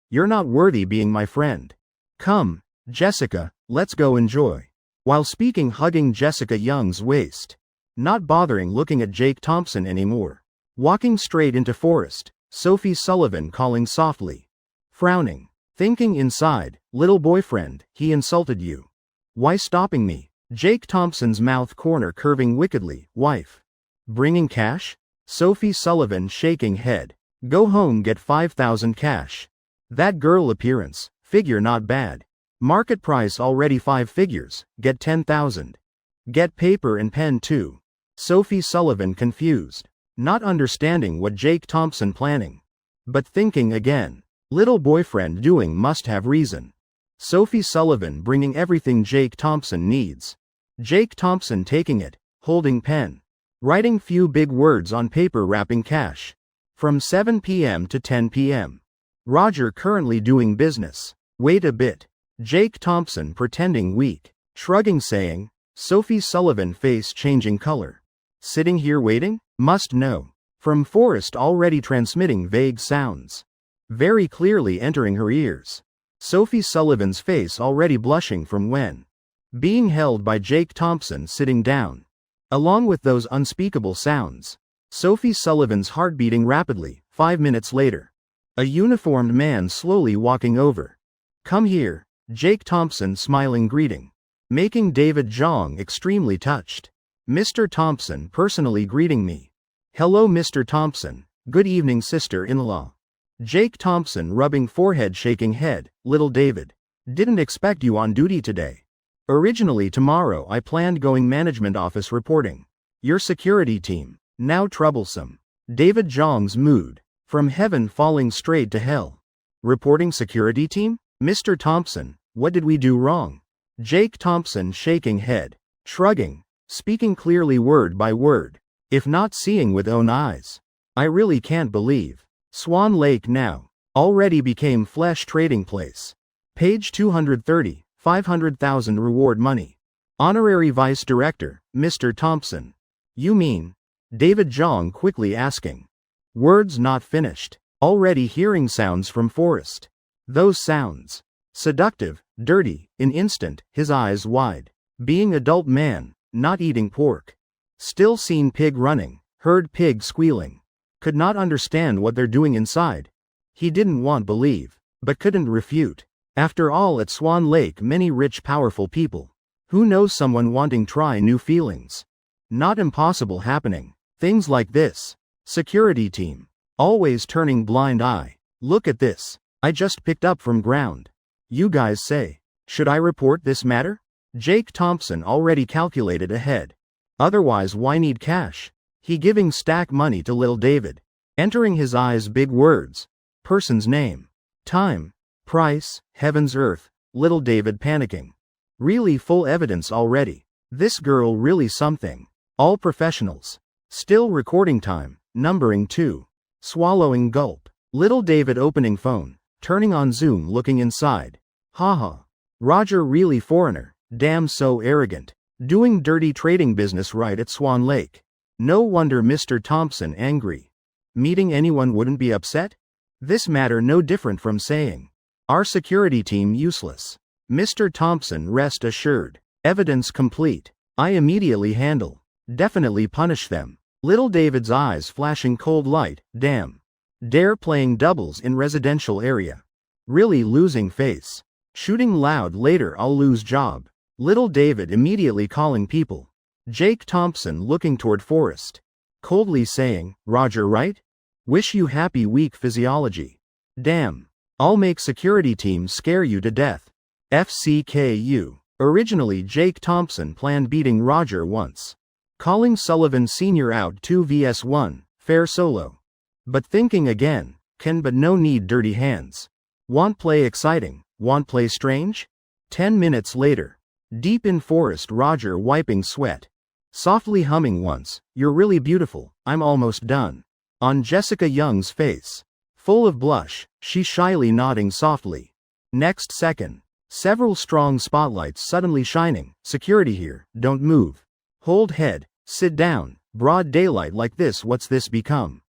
You're not worthy being my friend. Come, Jessica, let's go enjoy. While speaking hugging Jessica Young's waist. Not bothering looking at Jake Thompson anymore. Walking straight into Forrest, Sophie Sullivan calling softly. Frowning. Thinking inside, little boyfriend, he insulted you. Why stopping me? Jake Thompson's mouth corner curving wickedly, wife. Bringing cash? Sophie Sullivan shaking head. Go home get 5,000 cash. That girl appearance, figure not bad. Market price already 5 figures, get 10,000. Get paper and pen too. Sophie Sullivan confused. Not understanding what Jake Thompson planning. But thinking again. Little boyfriend doing must have reason. Sophie Sullivan bringing everything Jake Thompson needs. Jake Thompson taking it, holding pen. Writing few big words on paper wrapping cash. From 7 p.m. to 10 p.m. Roger currently doing business. Wait a bit. Jake Thompson pretending weak. Shrugging saying. Sophie Sullivan face changing color. Sitting here waiting? Must know. From Forrest already transmitting vague sounds. Very clearly entering her ears. Sophie Sullivan's face already blushing from when. Being held by Jake Thompson sitting down. Along with those unspeakable sounds. Sophie Sullivan's heart beating rapidly, 5 minutes later. A uniformed man slowly walking over. Come here, Jake Thompson smiling greeting. Making David Zhang extremely touched. Mr. Thompson personally greeting me. Hello Mr. Thompson, good evening sister-in-law. Jake Thompson rubbing forehead shaking head, little David. Didn't expect you on duty today. Originally tomorrow I planned going management office reporting. Your security team, now troublesome. David Zhang's mood. From heaven falling straight to hell. Reporting security team? Mr. Thompson, what did we do wrong? Jake Thompson shaking head. Shrugging. Speaking clearly word by word. If not seeing with own eyes. I really can't believe. Swan Lake now. Already became flesh trading place. Page 230, 500,000 reward money. Honorary Vice Director, Mr. Thompson. You mean? David Zhang quickly asking. Words not finished. Already hearing sounds from Forrest. Those sounds. Seductive, dirty, in instant, his eyes wide. Being adult man, not eating pork. Still seen pig running, heard pig squealing. Could not understand what they're doing inside. He didn't want believe, but couldn't refute. After all at Swan Lake many rich powerful people. Who knows someone wanting try new feelings? Not impossible happening. Things like this. Security team. Always turning blind eye. Look at this. I just picked up from ground. You guys say. Should I report this matter? Jake Thompson already calculated ahead. Otherwise why need cash? He giving stack money to Lil David. Entering his eyes big words. Person's name. Time. Price. Heaven's earth. Little David panicking. Really full evidence already. This girl really something. All professionals. Still recording time. Numbering 2. Swallowing gulp. Little David opening phone. Turning on Zoom looking inside. Haha. Roger really foreigner. Damn so arrogant. Doing dirty trading business right at Swan Lake. No wonder Mr. Thompson angry. Meeting anyone wouldn't be upset? This matter no different from saying. Our security team useless. Mr. Thompson rest assured. Evidence complete. I immediately handle. Definitely punish them. Little David's eyes flashing cold light. Damn. Dare playing doubles in residential area. Really losing face. Shooting loud later I'll lose job. Little David immediately calling people. Jake Thompson looking toward Forrest. Coldly saying, Roger right? Wish you happy week physiology. Damn. I'll make security team scare you to death. FCKU. Originally Jake Thompson planned beating Roger once. Calling Sullivan Sr. out 2 vs 1, fair solo. But thinking again, can but no need dirty hands. Want play exciting, want play strange? 10 minutes later. Deep in forest Roger wiping sweat. Softly humming once, you're really beautiful, I'm almost done. On Jessica Young's face. Full of blush, she shyly nodding softly. Next second. Several strong spotlights suddenly shining. Security here, don't move. Hold head, sit down, broad daylight like this what's this become?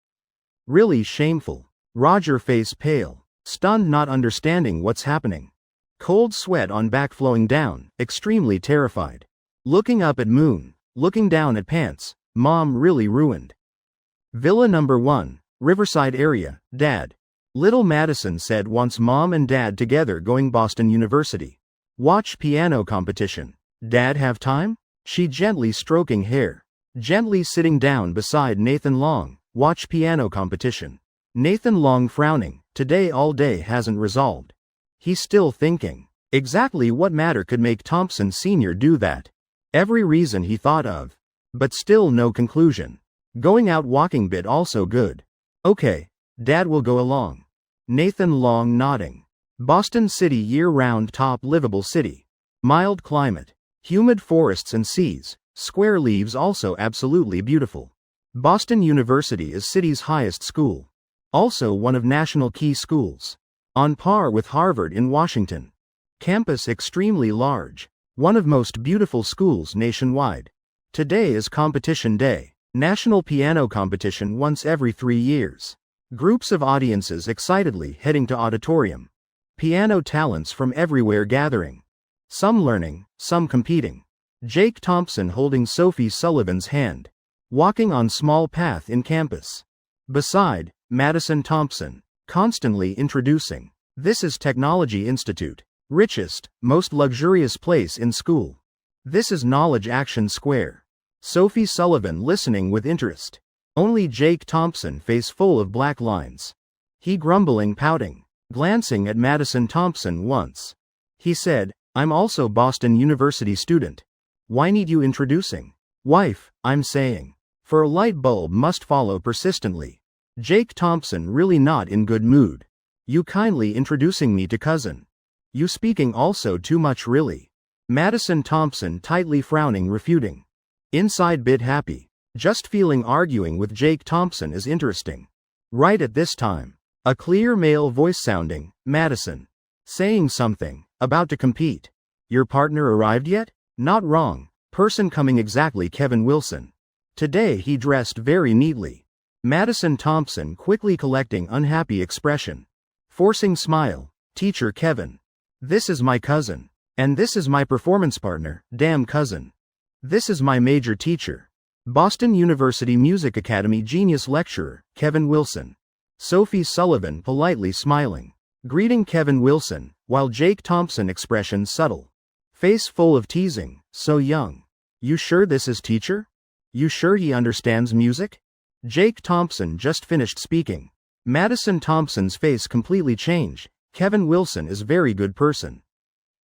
Really shameful. Roger face pale. Stunned not understanding what's happening. Cold sweat on back flowing down, extremely terrified. Looking up at moon, looking down at pants, mom really ruined. Villa number 1, Riverside area, dad. Little Madison said wants mom and dad together going Boston University. Watch piano competition. Dad have time? She gently stroking hair. Gently sitting down beside Nathan Long, watch piano competition. Nathan Long frowning, today all day hasn't resolved. He's still thinking. Exactly what matter could make Thompson Sr. do that? Every reason he thought of. But still no conclusion. Going out walking bit also good. Okay. Dad will go along. Nathan Long nodding. Boston City year-round top livable city. Mild climate. Humid forests and seas. Square leaves also absolutely beautiful. Boston University is city's highest school. Also one of national key schools. On par with Harvard in Washington. Campus extremely large. One of most beautiful schools nationwide. Today is competition day. National piano competition once every 3 years. Groups of audiences excitedly heading to auditorium. Piano talents from everywhere gathering. Some learning, some competing. Jake Thompson holding Sophie Sullivan's hand. Walking on small path in campus. Beside, Madison Thompson. Constantly introducing. This is Technology Institute. Richest, most luxurious place in school. This is Knowledge Action Square. Sophie Sullivan listening with interest. Only Jake Thompson face full of black lines. He grumbling pouting. Glancing at Madison Thompson once. He said, I'm also Boston University student. Why need you introducing? Wife, I'm saying. For a light bulb must follow persistently. Jake Thompson really not in good mood. You kindly introducing me to cousin. You speaking also too much really. Madison Thompson tightly frowning refuting. Inside bit happy. Just feeling arguing with Jake Thompson is interesting. Right at this time. A clear male voice sounding, Madison. Saying something, about to compete. Your partner arrived yet? Not wrong. Person coming exactly Kevin Wilson. Today he dressed very neatly. Madison Thompson quickly collecting unhappy expression. Forcing smile. Teacher Kevin. This is my cousin. And this is my performance partner, damn cousin. This is my major teacher. Boston University Music Academy genius lecturer, Kevin Wilson. Sophie Sullivan politely smiling. Greeting Kevin Wilson, while Jake Thompson expression subtle. Face full of teasing, so young. You sure this is teacher? You sure he understands music? Jake Thompson just finished speaking. Madison Thompson's face completely changed. Kevin Wilson is very good person.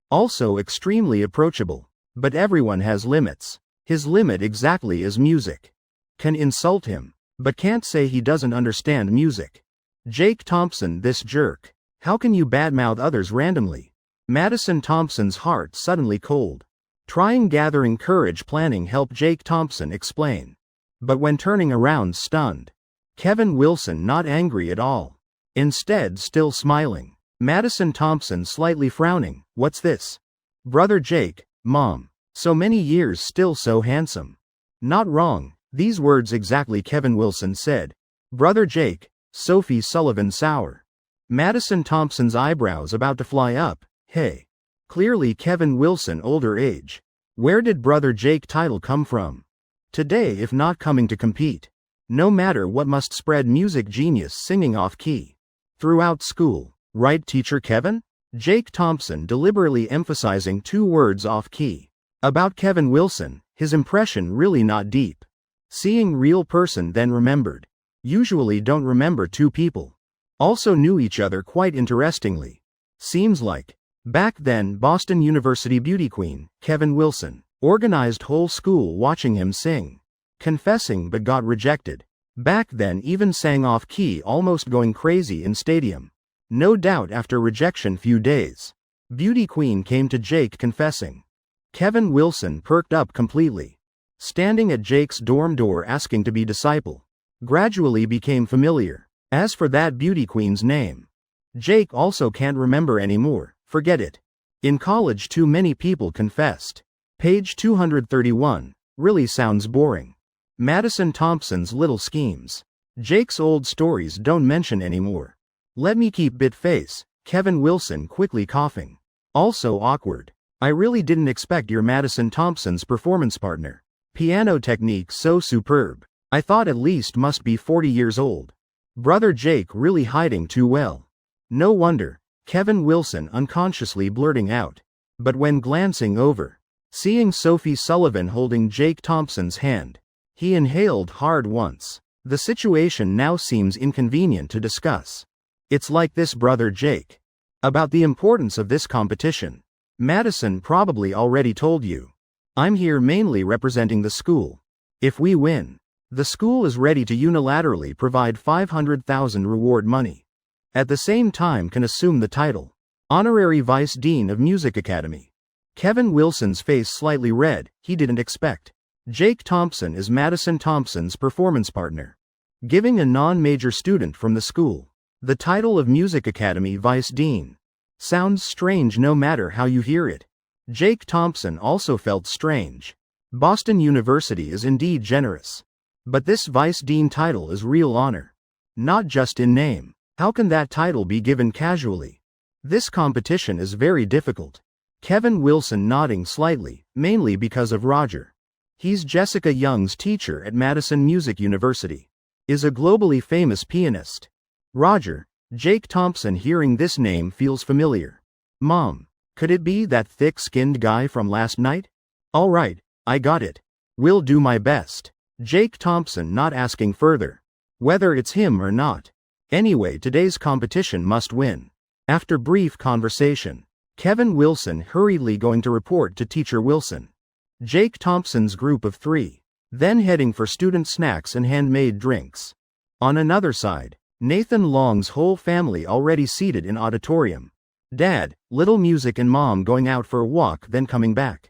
Also extremely approachable. But everyone has limits. His limit exactly is music. Can insult him, but can't say he doesn't understand music. Jake Thompson, this jerk. How can you badmouth others randomly? Madison Thompson's heart suddenly cold. Trying gathering courage planning help Jake Thompson explain. But when turning around stunned. Kevin Wilson not angry at all. Instead still smiling. Madison Thompson slightly frowning. What's this? Brother Jake, Mom. So many years still so handsome. Not wrong, these words exactly Kevin Wilson said. Brother Jake, Sophie Sullivan sour. Madison Thompson's eyebrows about to fly up. Hey. Clearly Kevin Wilson older age. Where did Brother Jake title come from? Today if not coming to compete. No matter what must spread music genius singing off key. Throughout school, right teacher Kevin? Jake Thompson deliberately emphasizing 2 words off key. About Kevin Wilson, his impression really not deep. Seeing real person then remembered. Usually don't remember 2 people. Also knew each other quite interestingly. Seems like. Back then Boston University beauty queen, Kevin Wilson, organized whole school watching him sing. Confessing but got rejected. Back then even sang off key almost going crazy in stadium. No doubt after rejection few days. Beauty queen came to Jake confessing. Kevin Wilson perked up completely. Standing at Jake's dorm door asking to be disciple. Gradually became familiar. As for that beauty queen's name. Jake also can't remember anymore. Forget it. In college too many people confessed. Page 231. Really sounds boring. Madison Thompson's little schemes. Jake's old stories don't mention anymore. Let me keep bit face. Kevin Wilson quickly coughing. Also awkward. I really didn't expect your Madison Thompson's performance partner. Piano technique so superb. I thought at least must be 40 years old. Brother Jake really hiding too well. No wonder. Kevin Wilson unconsciously blurting out. But when glancing over, seeing Sophie Sullivan holding Jake Thompson's hand, he inhaled hard once. The situation now seems inconvenient to discuss. It's like this brother Jake. About the importance of this competition. Madison probably already told you. I'm here mainly representing the school. If we win, the school is ready to unilaterally provide $500,000 reward money. At the same time can assume the title. Honorary Vice Dean of Music Academy. Kevin Wilson's face slightly red, he didn't expect. Jake Thompson is Madison Thompson's performance partner. Giving a non-major student from the school the title of Music Academy Vice Dean. Sounds strange no matter how you hear it. Jake Thompson also felt strange. Boston University is indeed generous. But this Vice Dean title is real honor. Not just in name. How can that title be given casually? This competition is very difficult. Kevin Wilson nodding slightly, mainly because of Roger. He's Jessica Young's teacher at Madison Music University. Is a globally famous pianist. Roger, Jake Thompson hearing this name feels familiar. Mom, could it be that thick-skinned guy from last night? All right, I got it. Will do my best. Jake Thompson not asking further. Whether it's him or not. Anyway, today's competition must win. After brief conversation, Kevin Wilson hurriedly going to report to Teacher Wilson. Jake Thompson's group of 3. Then heading for student snacks and handmade drinks. On another side, Nathan Long's whole family already seated in auditorium. Dad, little music and Mom going out for a walk then coming back.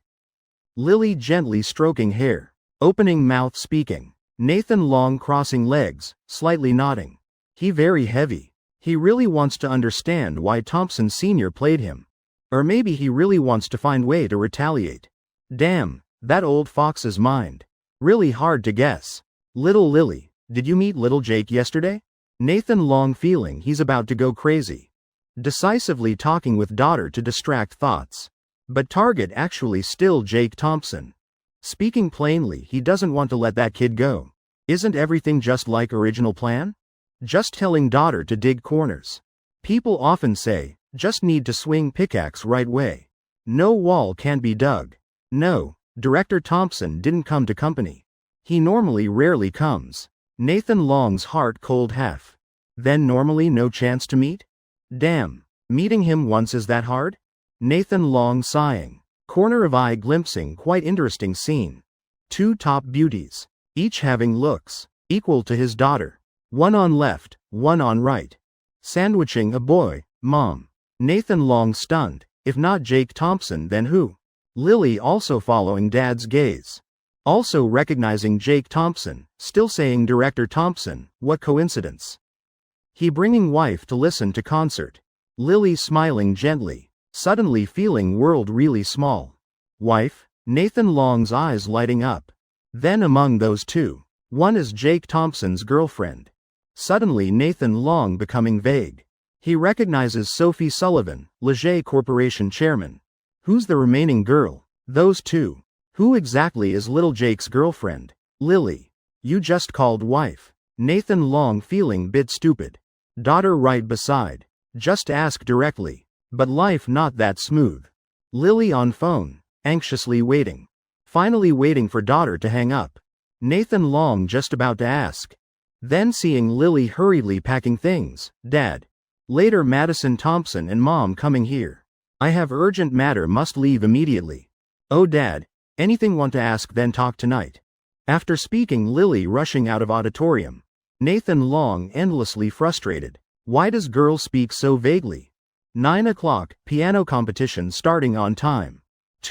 Lily gently stroking hair. Opening mouth speaking. Nathan Long crossing legs, slightly nodding. He very heavy. He really wants to understand why Thompson Sr. played him. Or maybe he really wants to find way to retaliate. Damn, that old fox's mind. Really hard to guess. Little Lily, did you meet little Jake yesterday? Nathan Long feeling he's about to go crazy. Decisively talking with daughter to distract thoughts. But target actually still Jake Thompson. Speaking plainly, he doesn't want to let that kid go. Isn't everything just like original plan? Just telling daughter to dig corners. People often say, just need to swing pickaxe right way. No wall can be dug. No, Director Thompson didn't come to company. He normally rarely comes. Nathan Long's heart cold half. Then normally no chance to meet? Damn, meeting him once is that hard? Nathan Long sighing. Corner of eye glimpsing quite interesting scene. Two top beauties, each having looks equal to his daughter. One on left, one on right. Sandwiching a boy, mom. Nathan Long stunned. If not Jake Thompson, then who? Lily also following dad's gaze. Also recognizing Jake Thompson, still saying Director Thompson, what coincidence. He bringing wife to listen to concert. Lily smiling gently, suddenly feeling world really small. Wife? Nathan Long's eyes lighting up. Then among those two, one is Jake Thompson's girlfriend. Suddenly Nathan Long becoming vague. He recognizes Sophie Sullivan, Leger Corporation chairman. Who's the remaining girl? Those two. Who exactly is little Jake's girlfriend? Lily. You just called wife. Nathan Long feeling bit stupid. Daughter right beside. Just ask directly. But life not that smooth. Lily on phone, anxiously waiting. Finally waiting for daughter to hang up. Nathan Long just about to ask. Then seeing Lily hurriedly packing things. Dad. Later Madison Thompson and mom coming here. I have urgent matter must leave immediately. Oh dad, anything want to ask then talk tonight. After speaking Lily rushing out of auditorium. Nathan Long endlessly frustrated. Why does girl speak so vaguely? 9 o'clock, piano competition starting on time.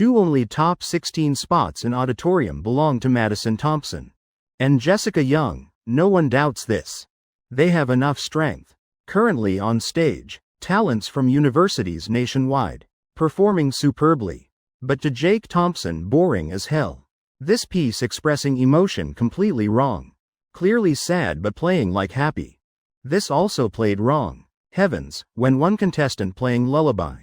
Only top 16 spots in auditorium belong to Madison Thompson. And Jessica Young, no one doubts this. They have enough strength. Currently on stage, talents from universities nationwide, performing superbly. But to Jake Thompson boring as hell. This piece expressing emotion completely wrong. Clearly sad but playing like happy. This also played wrong. Heavens, when one contestant playing lullaby.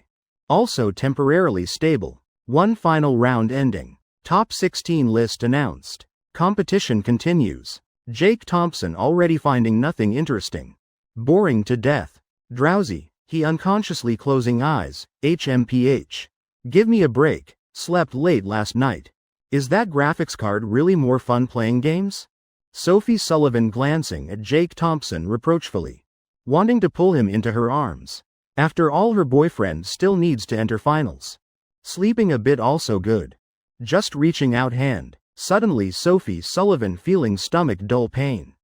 Also temporarily stable. One final round ending. Top 16 list announced. Competition continues. Jake Thompson already finding nothing interesting. Boring to death. Drowsy, he unconsciously closing eyes. HMPH. Give me a break. Slept late last night. Is that graphics card really more fun playing games? Sophie Sullivan glancing at Jake Thompson reproachfully. Wanting to pull him into her arms. After all her boyfriend still needs to enter finals. Sleeping a bit also good. Just reaching out hand. Suddenly Sophie Sullivan feeling stomach dull pain.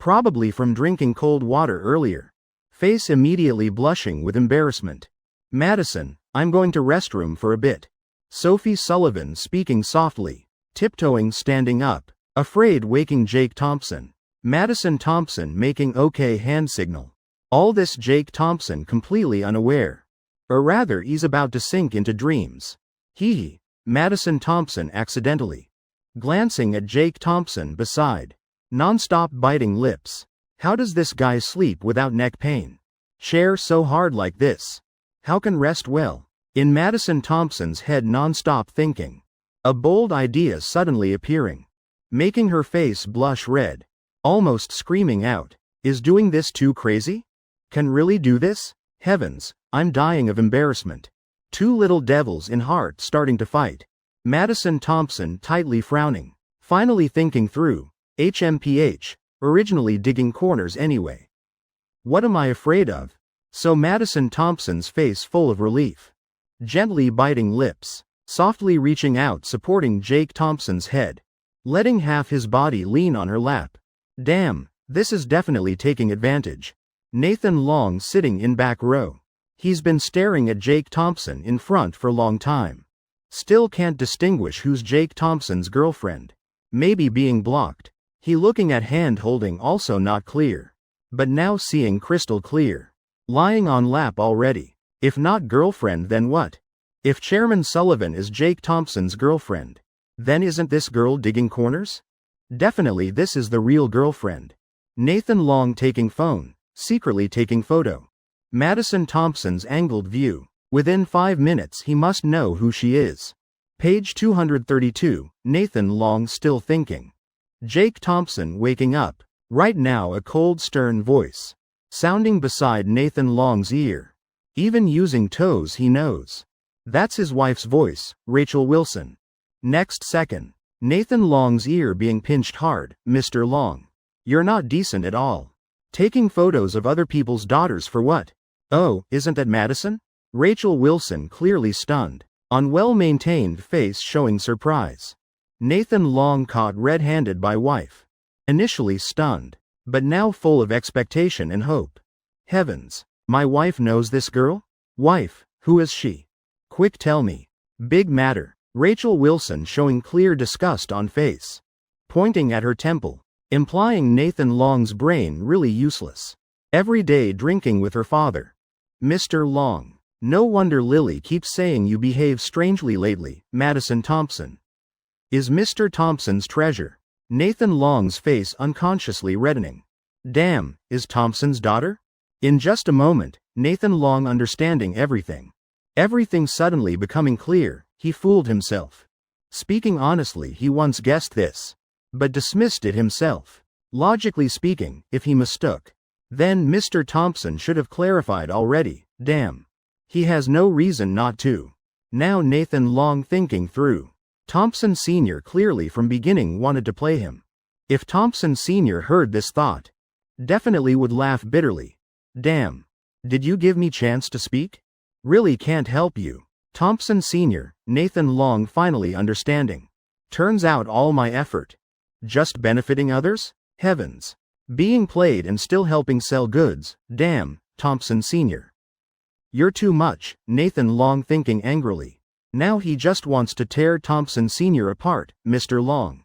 Probably from drinking cold water earlier. Face immediately blushing with embarrassment. Madison, I'm going to restroom for a bit. Sophie Sullivan speaking softly. Tiptoeing standing up. Afraid waking Jake Thompson. Madison Thompson making okay hand signal. All this Jake Thompson completely unaware. Or rather he's about to sink into dreams. Hee. Madison Thompson accidentally. Glancing at Jake Thompson beside. Non-stop biting lips. How does this guy sleep without neck pain? Chair so hard like this. How can rest well? In Madison Thompson's head non-stop thinking. A bold idea suddenly appearing. Making her face blush red. Almost screaming out. Is doing this too crazy? Can really do this? Heavens, I'm dying of embarrassment. Two little devils in heart starting to fight. Madison Thompson tightly frowning. Finally thinking through. HMPH, originally digging corners anyway. What am I afraid of? So Madison Thompson's face full of relief. Gently biting lips. Softly reaching out supporting Jake Thompson's head. Letting half his body lean on her lap. Damn, this is definitely taking advantage. Nathan Long sitting in back row. He's been staring at Jake Thompson in front for long time. Still can't distinguish who's Jake Thompson's girlfriend. Maybe being blocked. He looking at hand holding also not clear. But now seeing crystal clear. Lying on lap already. If not girlfriend then what? If Chairman Sullivan is Jake Thompson's girlfriend, then isn't this girl digging corners? Definitely this is the real girlfriend. Nathan Long taking phone, secretly taking photo. Madison Thompson's angled view. Within 5 minutes he must know who she is. Page 232, Nathan Long still thinking. Jake Thompson waking up. Right now a cold stern voice. Sounding beside Nathan Long's ear. Even using toes he knows. That's his wife's voice, Rachel Wilson. Next second, Nathan Long's ear being pinched hard. Mr. Long. You're not decent at all. Taking photos of other people's daughters for what? Oh, isn't that Madison? Rachel Wilson clearly stunned, on well-maintained face showing surprise. Nathan Long caught red-handed by wife. Initially stunned, but now full of expectation and hope. Heavens, my wife knows this girl? Wife, who is she? Quick tell me. Big matter. Rachel Wilson showing clear disgust on face. Pointing at her temple, implying Nathan Long's brain really useless. Every day drinking with her father. Mr. Long. No wonder Lily keeps saying you behave strangely lately, Madison Thompson. Is Mr. Thompson's treasure. Nathan Long's face unconsciously reddening. Damn, is Thompson's daughter? In just a moment, Nathan Long understanding everything. Everything suddenly becoming clear, he fooled himself. Speaking honestly, he once guessed this, but dismissed it himself. Logically speaking, if he mistook, then Mr. Thompson should have clarified already. Damn. He has no reason not to. Now Nathan Long thinking through. Thompson Sr. clearly from beginning wanted to play him. If Thompson Sr. heard this thought, definitely would laugh bitterly. Damn. Did you give me chance to speak? Really can't help you. Thompson Sr., Nathan Long finally understanding. Turns out all my effort. Just benefiting others? Heavens. Being played and still helping sell goods. Damn, Thompson Sr. You're too much, Nathan Long thinking angrily. Now he just wants to tear Thompson Sr. apart. Mr. Long.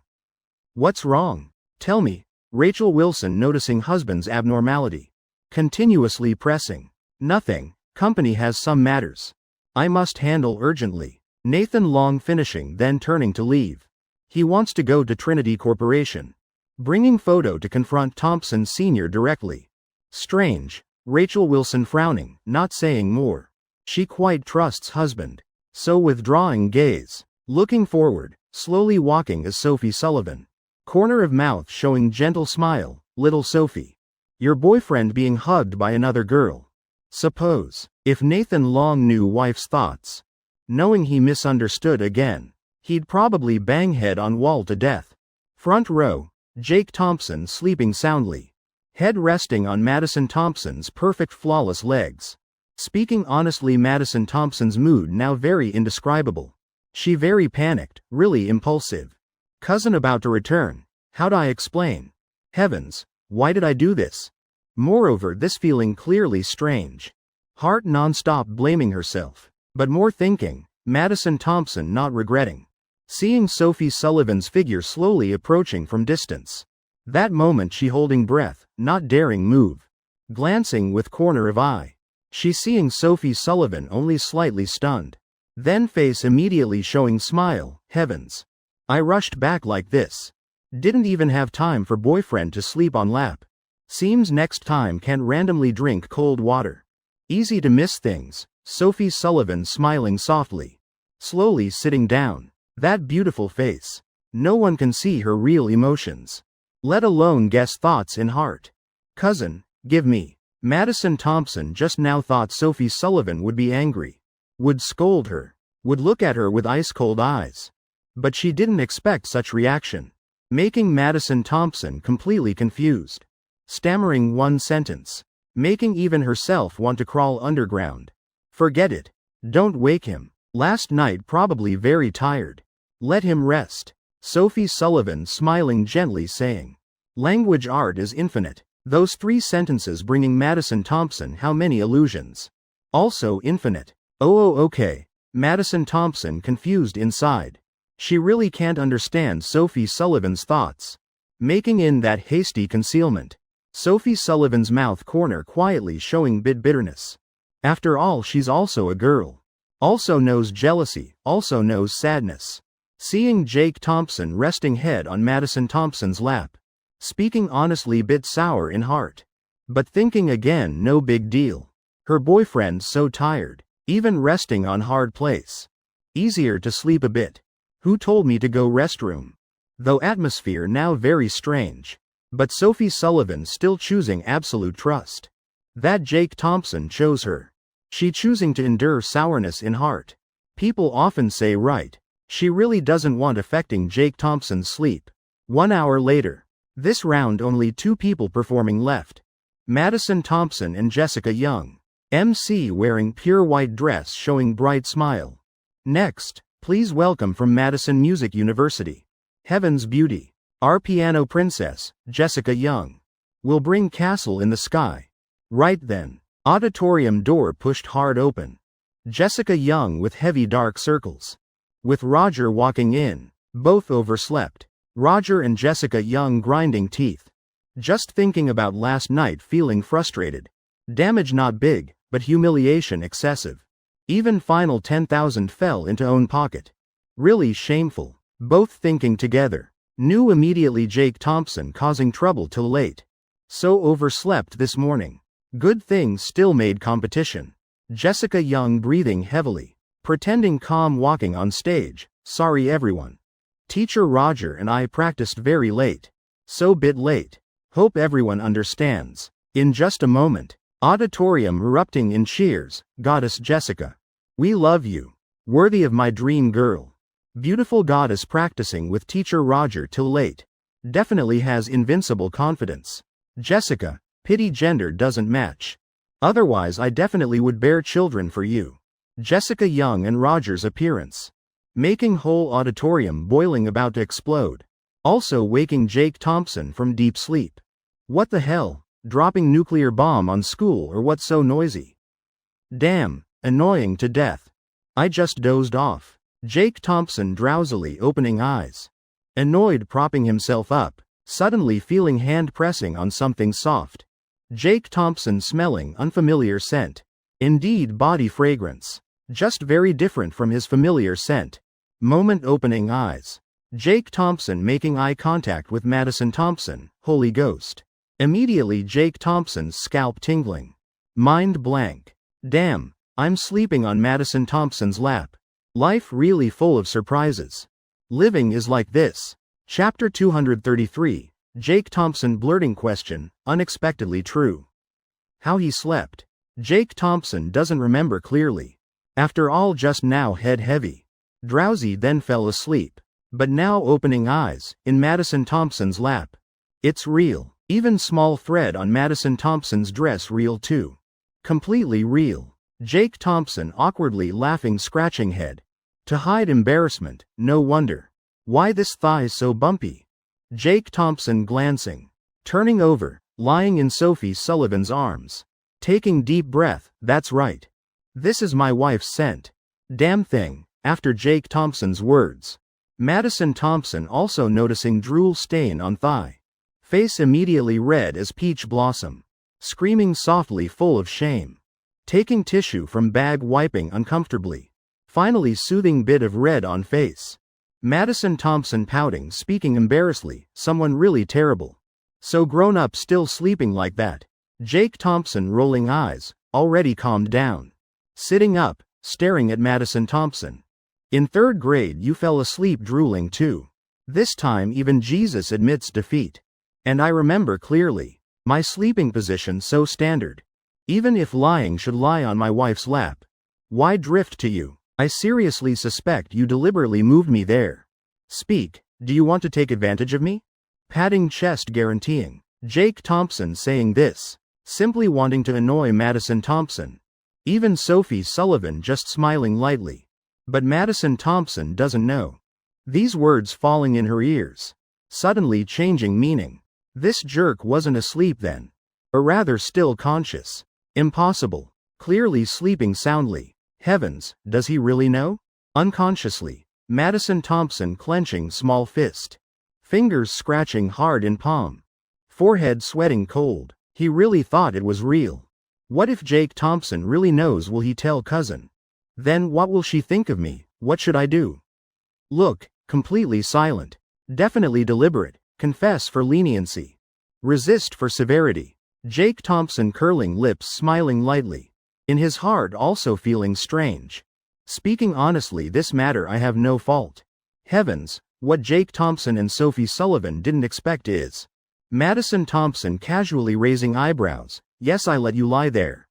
What's wrong? Tell me. Rachel Wilson noticing husband's abnormality. Continuously pressing. Nothing. Company has some matters I must handle urgently. Nathan Long finishing then turning to leave. He wants to go to Trinity Corporation. Bringing photo to confront Thompson Sr. directly. Strange. Rachel Wilson frowning, not saying more. She quite trusts husband. So withdrawing gaze. Looking forward, slowly walking is Sophie Sullivan. Corner of mouth showing gentle smile. Little Sophie. Your boyfriend being hugged by another girl. Suppose, if Nathan Long knew wife's thoughts, knowing he misunderstood again, he'd probably bang head on wall to death. Front row, Jake Thompson sleeping soundly. Head resting on Madison Thompson's perfect flawless legs. Speaking honestly, Madison Thompson's mood now very indescribable. She very panicked, really impulsive. Cousin about to return. How'd I explain? Heavens, why did I do this? Moreover, this feeling clearly strange. Heart non-stop blaming herself. But more thinking, Madison Thompson not regretting. Seeing Sophie Sullivan's figure slowly approaching from distance. That moment she holding breath, not daring move. Glancing with corner of eye. She seeing Sophie Sullivan only slightly stunned. Then face immediately showing smile. Heavens. I rushed back like this. Didn't even have time for boyfriend to sleep on lap. Seems next time can't randomly drink cold water. Easy to miss things. Sophie Sullivan smiling softly. Slowly sitting down. That beautiful face. No one can see her real emotions. Let alone guess thoughts in heart. Cousin, give me. Madison Thompson just now thought Sophie Sullivan would be angry. Would scold her. Would look at her with ice-cold eyes. But she didn't expect such reaction. Making Madison Thompson completely confused. Stammering one sentence. Making even herself want to crawl underground. Forget it. Don't wake him. Last night probably very tired. Let him rest. Sophie Sullivan smiling gently saying. Language art is infinite. Those 3 sentences bringing Madison Thompson how many illusions. Also infinite. Oh okay. Madison Thompson confused inside. She really can't understand Sophie Sullivan's thoughts. Making in that hasty concealment. Sophie Sullivan's mouth corner quietly showing bitterness. After all, she's also a girl. Also knows jealousy, also knows sadness. Seeing Jake Thompson resting head on Madison Thompson's lap. Speaking honestly bit sour in heart. But thinking again no big deal. Her boyfriend so tired. Even resting on hard place. Easier to sleep a bit. Who told me to go restroom? Though atmosphere now very strange. But Sophie Sullivan still choosing absolute trust. That Jake Thompson chose her. She choosing to endure sourness in heart. People often say right. She really doesn't want affecting Jake Thompson's sleep. 1 hour later. This round only 2 people performing left. Madison Thompson and Jessica Young. MC wearing pure white dress showing bright smile. Next, please welcome from Madison Music University. Heaven's Beauty. Our piano princess, Jessica Young. Will bring Castle in the Sky. Right then. Auditorium door pushed hard open. Jessica Young with heavy dark circles. With Roger walking in. Both overslept. Roger and Jessica Young grinding teeth. Just thinking about last night feeling frustrated. Damage not big, but humiliation excessive. Even final 10,000 fell into own pocket. Really shameful. Both thinking together. Knew immediately Jake Thompson causing trouble till late. So overslept this morning. Good thing still made competition. Jessica Young breathing heavily. Pretending calm walking on stage. Sorry everyone. Teacher Roger and I practiced very late. So bit late. Hope everyone understands. In just a moment. Auditorium erupting in cheers. Goddess Jessica. We love you. Worthy of my dream girl. Beautiful goddess practicing with teacher Roger till late. Definitely has invincible confidence. Jessica, pity gender doesn't match. Otherwise I definitely would bear children for you. Jessica Young and Roger's appearance. Making whole auditorium boiling about to explode. Also waking Jake Thompson from deep sleep. What the hell, dropping nuclear bomb on school or what's so noisy? Damn, annoying to death. I just dozed off. Jake Thompson drowsily opening eyes. Annoyed propping himself up, suddenly feeling hand pressing on something soft. Jake Thompson smelling unfamiliar scent. Indeed body fragrance. Just very different from his familiar scent. Moment opening eyes. Jake Thompson making eye contact with Madison Thompson, Holy Ghost. Immediately Jake Thompson's scalp tingling. Mind blank. Damn, I'm sleeping on Madison Thompson's lap. Life really full of surprises. Living is like this. Chapter 233, Jake Thompson blurting question, unexpectedly true. How he slept. Jake Thompson doesn't remember clearly. After all just now head heavy. Drowsy then fell asleep. But now opening eyes, in Madison Thompson's lap. It's real. Even small thread on Madison Thompson's dress real too. Completely real. Jake Thompson awkwardly laughing scratching head. To hide embarrassment, no wonder. Why this thigh so bumpy? Jake Thompson glancing. Turning over, lying in Sophie Sullivan's arms. Taking deep breath, that's right. This is my wife's scent. Damn thing, after Jake Thompson's words. Madison Thompson also noticing drool stain on thigh. Face immediately red as peach blossom. Screaming softly full of shame. Taking tissue from bag wiping uncomfortably. Finally soothing bit of red on face. Madison Thompson pouting speaking embarrassedly, someone really terrible. So grown up still sleeping like that. Jake Thompson rolling eyes, already calmed down. Sitting up, staring at Madison Thompson. In 3rd grade you fell asleep drooling too. This time even Jesus admits defeat. And I remember clearly. My sleeping position so standard. Even if lying should lie on my wife's lap. Why drift to you? I seriously suspect you deliberately moved me there. Speak, do you want to take advantage of me? Patting chest guaranteeing. Jake Thompson saying this. Simply wanting to annoy Madison Thompson. Even Sophie Sullivan just smiling lightly. But Madison Thompson doesn't know. These words falling in her ears. Suddenly changing meaning. This jerk wasn't asleep then. Or rather still conscious. Impossible. Clearly sleeping soundly. Heavens, does he really know? Unconsciously. Madison Thompson clenching small fist. Fingers scratching hard in palm. Forehead sweating cold. He really thought it was real. What if Jake Thompson really knows? Will he tell cousin? Then what will she think of me? What should I do? Look, completely silent. Definitely deliberate. Confess for leniency. Resist for severity. Jake Thompson curling lips smiling lightly. In his heart also feeling strange. Speaking honestly this matter I have no fault. Heavens, what Jake Thompson and Sophie Sullivan didn't expect is. Madison Thompson casually raising eyebrows. Yes, I let you lie there.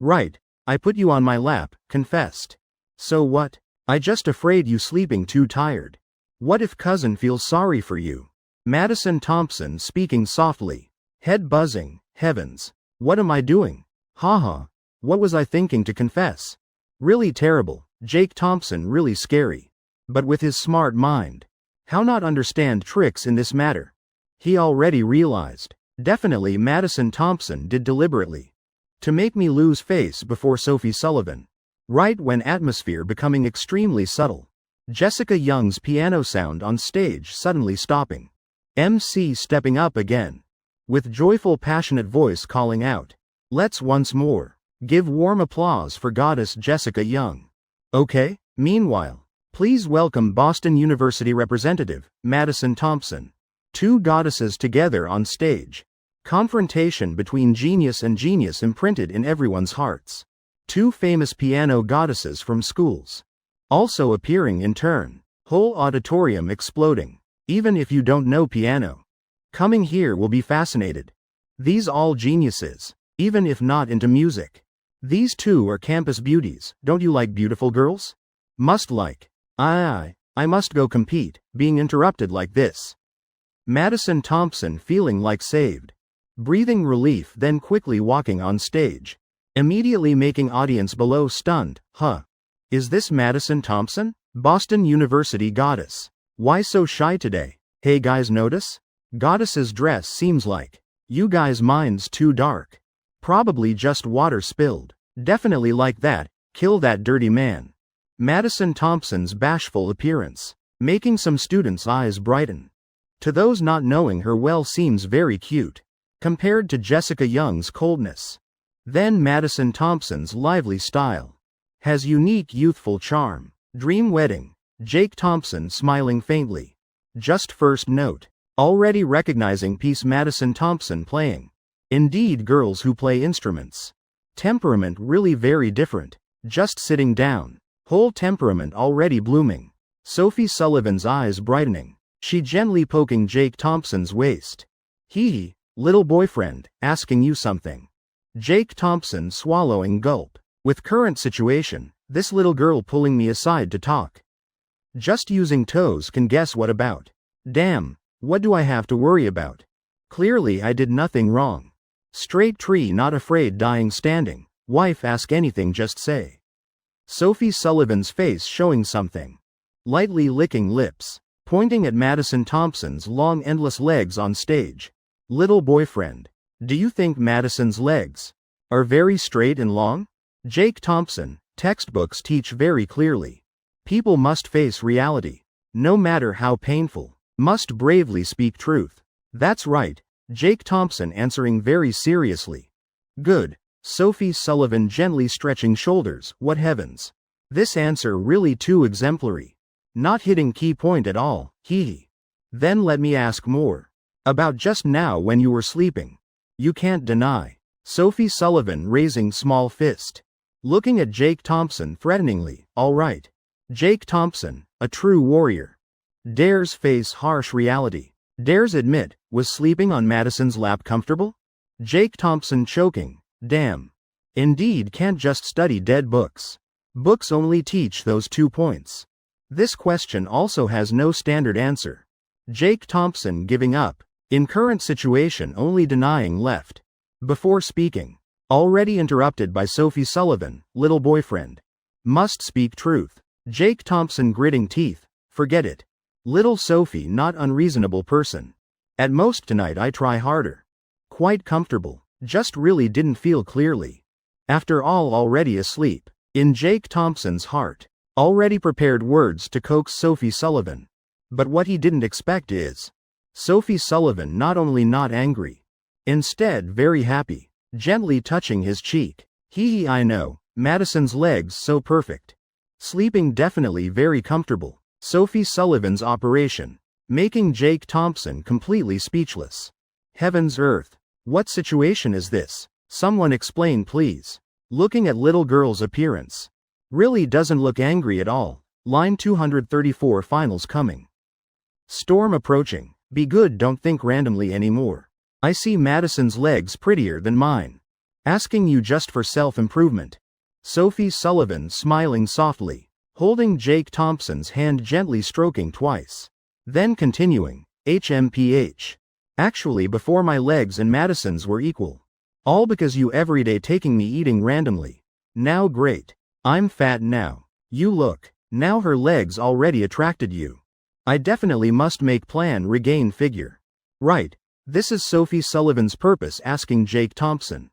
Right, I put you on my lap, confessed. So what? I just afraid you sleeping too tired. What if cousin feels sorry for you? Madison Thompson speaking softly. Head buzzing, heavens. What am I doing? Haha. What was I thinking to confess? Really terrible, Jake Thompson really scary. But with his smart mind. How not understand tricks in this matter? He already realized. Definitely Madison Thompson did deliberately. To make me lose face before Sophie Sullivan. Right when atmosphere becoming extremely subtle. Jessica Young's piano sound on stage suddenly stopping. MC stepping up again. With joyful passionate voice calling out. Let's once more. Give warm applause for Goddess Jessica Young. Okay? Meanwhile, please welcome Boston University representative, Madison Thompson. Two goddesses together on stage. Confrontation between genius and genius imprinted in everyone's hearts. Two famous piano goddesses from schools. Also appearing in turn. Whole auditorium exploding. Even if you don't know piano. Coming here will be fascinated. These all geniuses. Even if not into music. These two are campus beauties. Don't you like beautiful girls? Must like. I must go compete, being interrupted like this. Madison Thompson feeling like saved. Breathing relief, then quickly walking on stage. Immediately making audience below stunned. Huh. Is this Madison Thompson? Boston University goddess. Why so shy today? Hey guys, notice? Goddess's dress seems like. You guys' minds too dark. Probably just water spilled. Definitely like that. Kill that dirty man. Madison Thompson's bashful appearance. Making some students' eyes brighten. To those not knowing her well seems very cute. Compared to Jessica Young's coldness. Then Madison Thompson's lively style. Has unique youthful charm. Dream wedding. Jake Thompson smiling faintly. Just first note. Already recognizing piece Madison Thompson playing. Indeed girls who play instruments. Temperament really very different. Just sitting down. Whole temperament already blooming. Sophie Sullivan's eyes brightening. She gently poking Jake Thompson's waist. Hee, little boyfriend, asking you something. Jake Thompson swallowing gulp. With current situation, this little girl pulling me aside to talk. Just using toes can guess what about. Damn, what do I have to worry about? Clearly I did nothing wrong. Straight tree not afraid dying standing. Wife ask anything just say. Sophie Sullivan's face showing something. Lightly licking lips. Pointing at Madison Thompson's long endless legs on stage. Little boyfriend. Do you think Madison's legs are very straight and long? Jake Thompson, textbooks teach very clearly. People must face reality. No matter how painful. Must bravely speak truth. That's right. Jake Thompson answering very seriously. Good. Sophie Sullivan gently stretching shoulders. What heavens. This answer really too exemplary. Not hitting key point at all. Hee. Then let me ask more. About just now when you were sleeping. You can't deny. Sophie Sullivan raising small fist. Looking at Jake Thompson threateningly. All right. Jake Thompson, a true warrior. Dares face harsh reality. Dares admit, was sleeping on Madison's lap comfortable? Jake Thompson choking. Damn. Indeed can't just study dead books. Books only teach those 2 points. This question also has no standard answer. Jake Thompson giving up. In current situation only denying left. Before speaking. Already interrupted by Sophie Sullivan, little boyfriend. Must speak truth. Jake Thompson gritting teeth. Forget it. Little Sophie not unreasonable person. At most tonight I try harder. Quite comfortable. Just really didn't feel clearly. After all already asleep. In Jake Thompson's heart. Already prepared words to coax Sophie Sullivan. But what he didn't expect is. Sophie Sullivan not only not angry. Instead very happy. Gently touching his cheek. Hee I know, Madison's legs so perfect. Sleeping definitely very comfortable. Sophie Sullivan's operation. Making Jake Thompson completely speechless. Heavens earth. What situation is this? Someone explain please. Looking at little girl's appearance. Really doesn't look angry at all. Line 234 finals coming. Storm approaching. Be good don't think randomly anymore. I see Madison's legs prettier than mine. Asking you just for self-improvement. Sophie Sullivan smiling softly. holding Jake Thompson's hand gently stroking twice. Then continuing, HMPH. Actually before my legs and Madison's were equal. All because you everyday taking me eating randomly. Now great. I'm fat now. You look. Now her legs already attracted you. I definitely must make plan regain figure. Right. This is Sophie Sullivan's purpose asking Jake Thompson.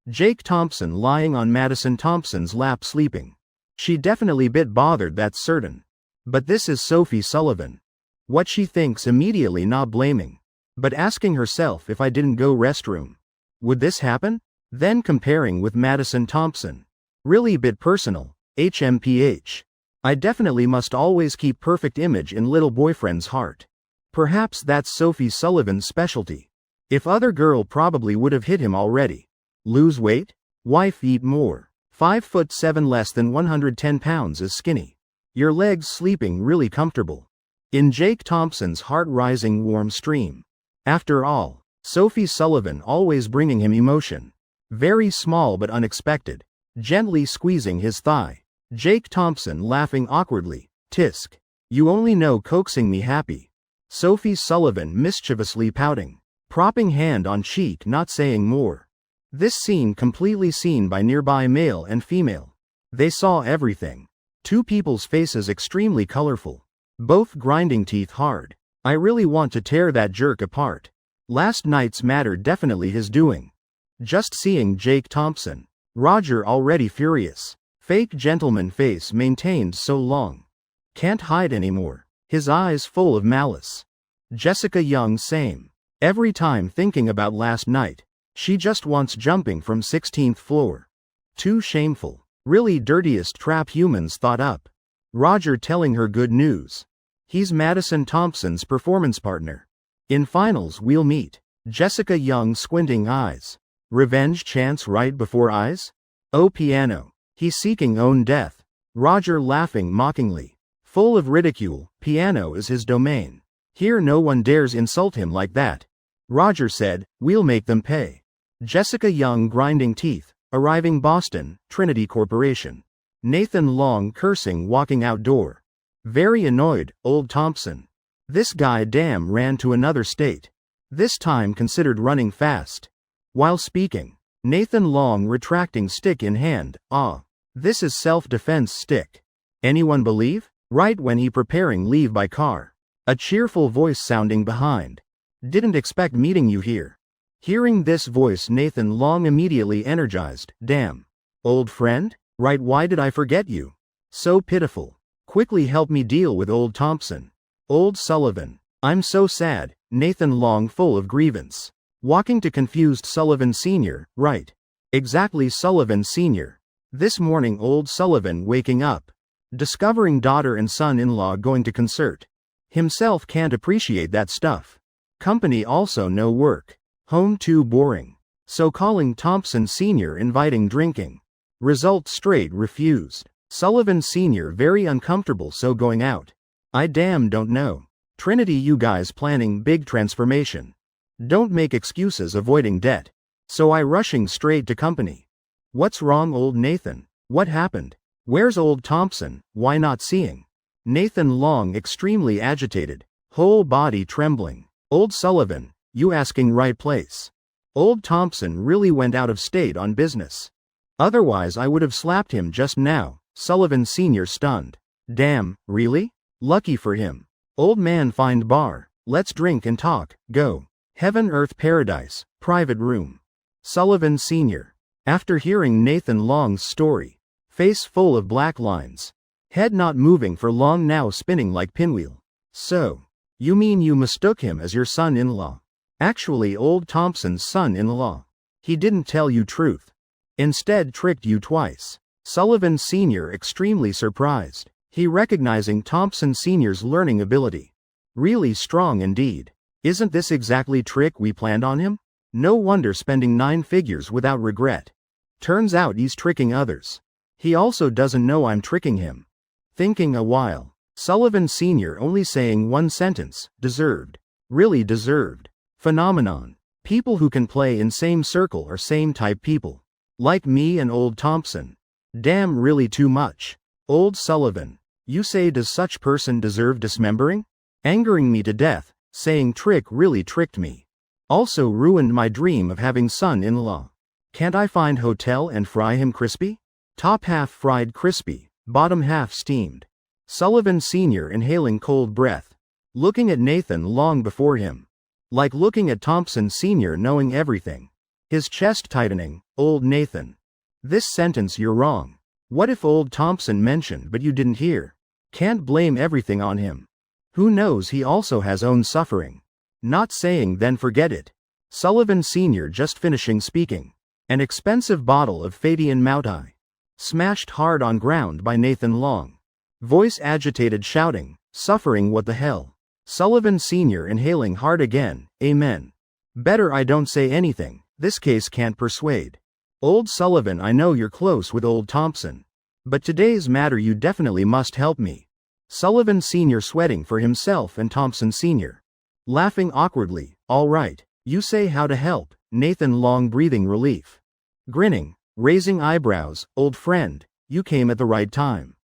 Jake Thompson lying on Madison Thompson's lap sleeping. She definitely bit bothered, that's certain. But this is Sophie Sullivan. What she thinks immediately not blaming. But asking herself if I didn't go restroom. Would this happen? Then comparing with Madison Thompson. Really bit personal, HMPH. I definitely must always keep perfect image in little boyfriend's heart. Perhaps that's Sophie Sullivan's specialty. If other girl probably would have hit him already. Lose weight? Wife eat more. 5'7" less than 110 pounds is skinny. Your legs sleeping really comfortable. In Jake Thompson's heart rising warm stream. After all, Sophie Sullivan always bringing him emotion. Very small but unexpected. Gently squeezing his thigh. Jake Thompson laughing awkwardly. Tisk. You only know coaxing me happy. Sophie Sullivan mischievously pouting. Propping hand on cheek not saying more. This scene completely seen by nearby male and female. They saw everything. Two people's faces extremely colorful. Both grinding teeth hard. I really want to tear that jerk apart. Last night's matter definitely his doing. Just seeing Jake Thompson. Roger already furious. Fake gentleman face maintained so long. Can't hide anymore. His eyes full of malice. Jessica Young same. Every time thinking about last night. She just wants jumping from 16th floor. Too shameful. Really dirtiest trap humans thought up. Roger telling her good news. He's Madison Thompson's performance partner. In finals we'll meet. Jessica Young squinting eyes. Revenge chance right before eyes? Oh piano. He's seeking own death. Roger laughing mockingly. Full of ridicule, piano is his domain. Here no one dares insult him like that. Roger said, we'll make them pay. Jessica Young grinding teeth, arriving Boston, Trinity Corporation. Nathan Long cursing walking outdoor. Very annoyed, old Thompson. This guy damn ran to another state. This time considered running fast. While speaking, Nathan Long retracting stick in hand, this is self-defense stick. Anyone believe? Right when he preparing leave by car. A cheerful voice sounding behind. Didn't expect meeting you here. Hearing this voice Nathan Long immediately energized, damn. Old friend? Right, why did I forget you? So pitiful. Quickly help me deal with old Thompson. Old Sullivan. I'm so sad, Nathan Long full of grievance. Walking to confused Sullivan Sr., right. Exactly Sullivan Sr. This morning old Sullivan waking up. Discovering daughter and son-in-law going to concert. Himself can't appreciate that stuff. Company also no work. Home too boring. So calling Thompson Sr. inviting drinking. Result straight refused. Sullivan Sr. very uncomfortable so going out. I damn don't know. Trinity you guys planning big transformation. Don't make excuses avoiding debt. So I rushing straight to company. What's wrong old Nathan? What happened? Where's old Thompson? Why not seeing? Nathan Long extremely agitated. Whole body trembling. Old Sullivan, you asking right place. Old Thompson really went out of state on business. Otherwise I would have slapped him just now. Sullivan Sr. stunned. Damn, really? Lucky for him. Old man find bar. Let's drink and talk. Go. Heaven earth paradise. Private room. Sullivan Sr. After hearing Nathan Long's story. Face full of black lines. Head not moving for long now spinning like pinwheel. So. You mean you mistook him as your son-in-law? Actually old Thompson's son-in-law. He didn't tell you truth. Instead tricked you twice. Sullivan Sr. extremely surprised. He recognizing Thompson Sr.'s learning ability. Really strong indeed. Isn't this exactly trick we planned on him? No wonder spending 9 figures without regret. Turns out he's tricking others. He also doesn't know I'm tricking him. Thinking a while. Sullivan Sr. only saying one sentence, deserved. Really deserved. Phenomenon. People who can play in same circle are same type people. Like me and old Thompson. Damn really too much. Old Sullivan. You say does such person deserve dismembering? Angering me to death, saying trick really tricked me. Also ruined my dream of having son-in-law. Can't I find hotel and fry him crispy? Top half fried crispy, bottom half steamed. Sullivan Sr. inhaling cold breath. Looking at Nathan long before him. Like looking at Thompson Sr. knowing everything. His chest tightening, old Nathan. This sentence you're wrong. What if old Thompson mentioned but you didn't hear? Can't blame everything on him. Who knows he also has own suffering. Not saying then forget it. Sullivan Sr. just finishing speaking. An expensive bottle of Fadian Moutai. Smashed hard on ground by Nathan Long. Voice agitated shouting, suffering what the hell. Sullivan Sr. inhaling hard again, amen. Better I don't say anything, this case can't persuade. Old Sullivan I know you're close with old Thompson. But today's matter you definitely must help me. Sullivan Sr. sweating for himself and Thompson Sr. Laughing awkwardly, all right, you say how to help, Nathan Long breathing relief. Grinning, raising eyebrows, old friend, you came at the right time.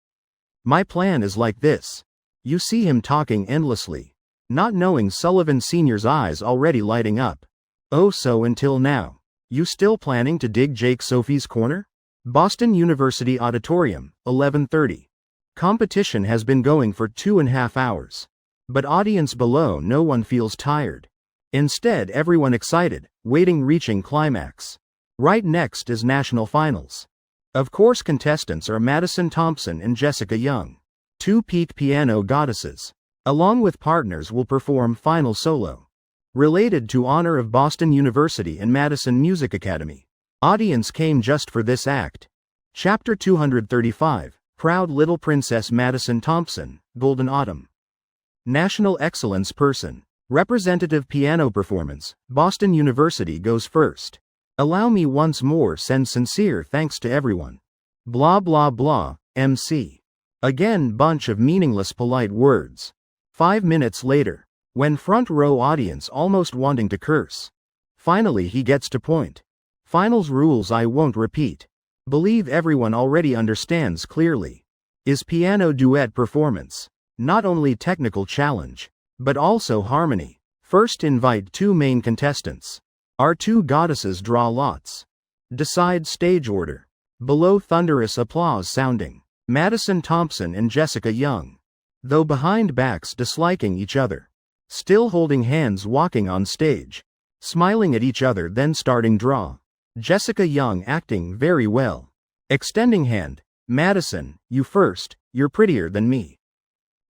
My plan is like this. You see him talking endlessly. Not knowing Sullivan Sr.'s eyes already lighting up. Oh so until now. You still planning to dig Jake Sophie's corner? Boston University Auditorium, 11:30. Competition has been going for 2.5 hours. But audience below no one feels tired. Instead everyone excited, waiting reaching climax. Right next is national finals. Of course contestants are Madison Thompson and Jessica Young. Two peak piano goddesses. Along with partners will perform final solo. Related to honor of Boston University and Madison Music Academy. Audience came just for this act. Chapter 235, Proud Little Princess Madison Thompson, Golden Autumn. National Excellence Person. Representative Piano Performance, Boston University goes first. Allow me once more send sincere thanks to everyone. Blah blah blah, MC. Again bunch of meaningless polite words. 5 minutes later, when front row audience almost wanting to curse. Finally he gets to point. Finals rules I won't repeat. Believe everyone already understands clearly. Is piano duet performance. Not only technical challenge, but also harmony. First invite two main contestants. Our two goddesses draw lots. Decide stage order. Below thunderous applause sounding. Madison Thompson and Jessica Young. Though behind backs disliking each other. Still holding hands walking on stage. Smiling at each other then starting draw. Jessica Young acting very well. Extending hand. Madison, you first, you're prettier than me.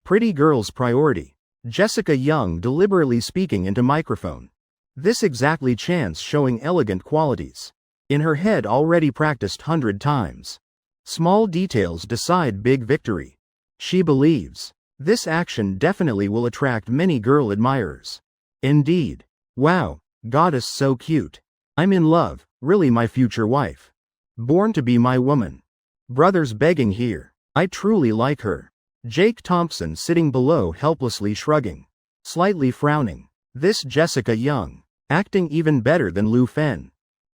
Pretty girl's priority. Jessica Young deliberately speaking into microphone. This exactly chance showing elegant qualities. In her head already practiced 100 times. Small details decide big victory. She believes. This action definitely will attract many girl admirers. Indeed. Wow, goddess so cute. I'm in love, really my future wife. Born to be my woman. Brothers begging here. I truly like her. Jake Thompson sitting below helplessly shrugging. Slightly frowning. This Jessica Young. Acting even better than Lu Fen.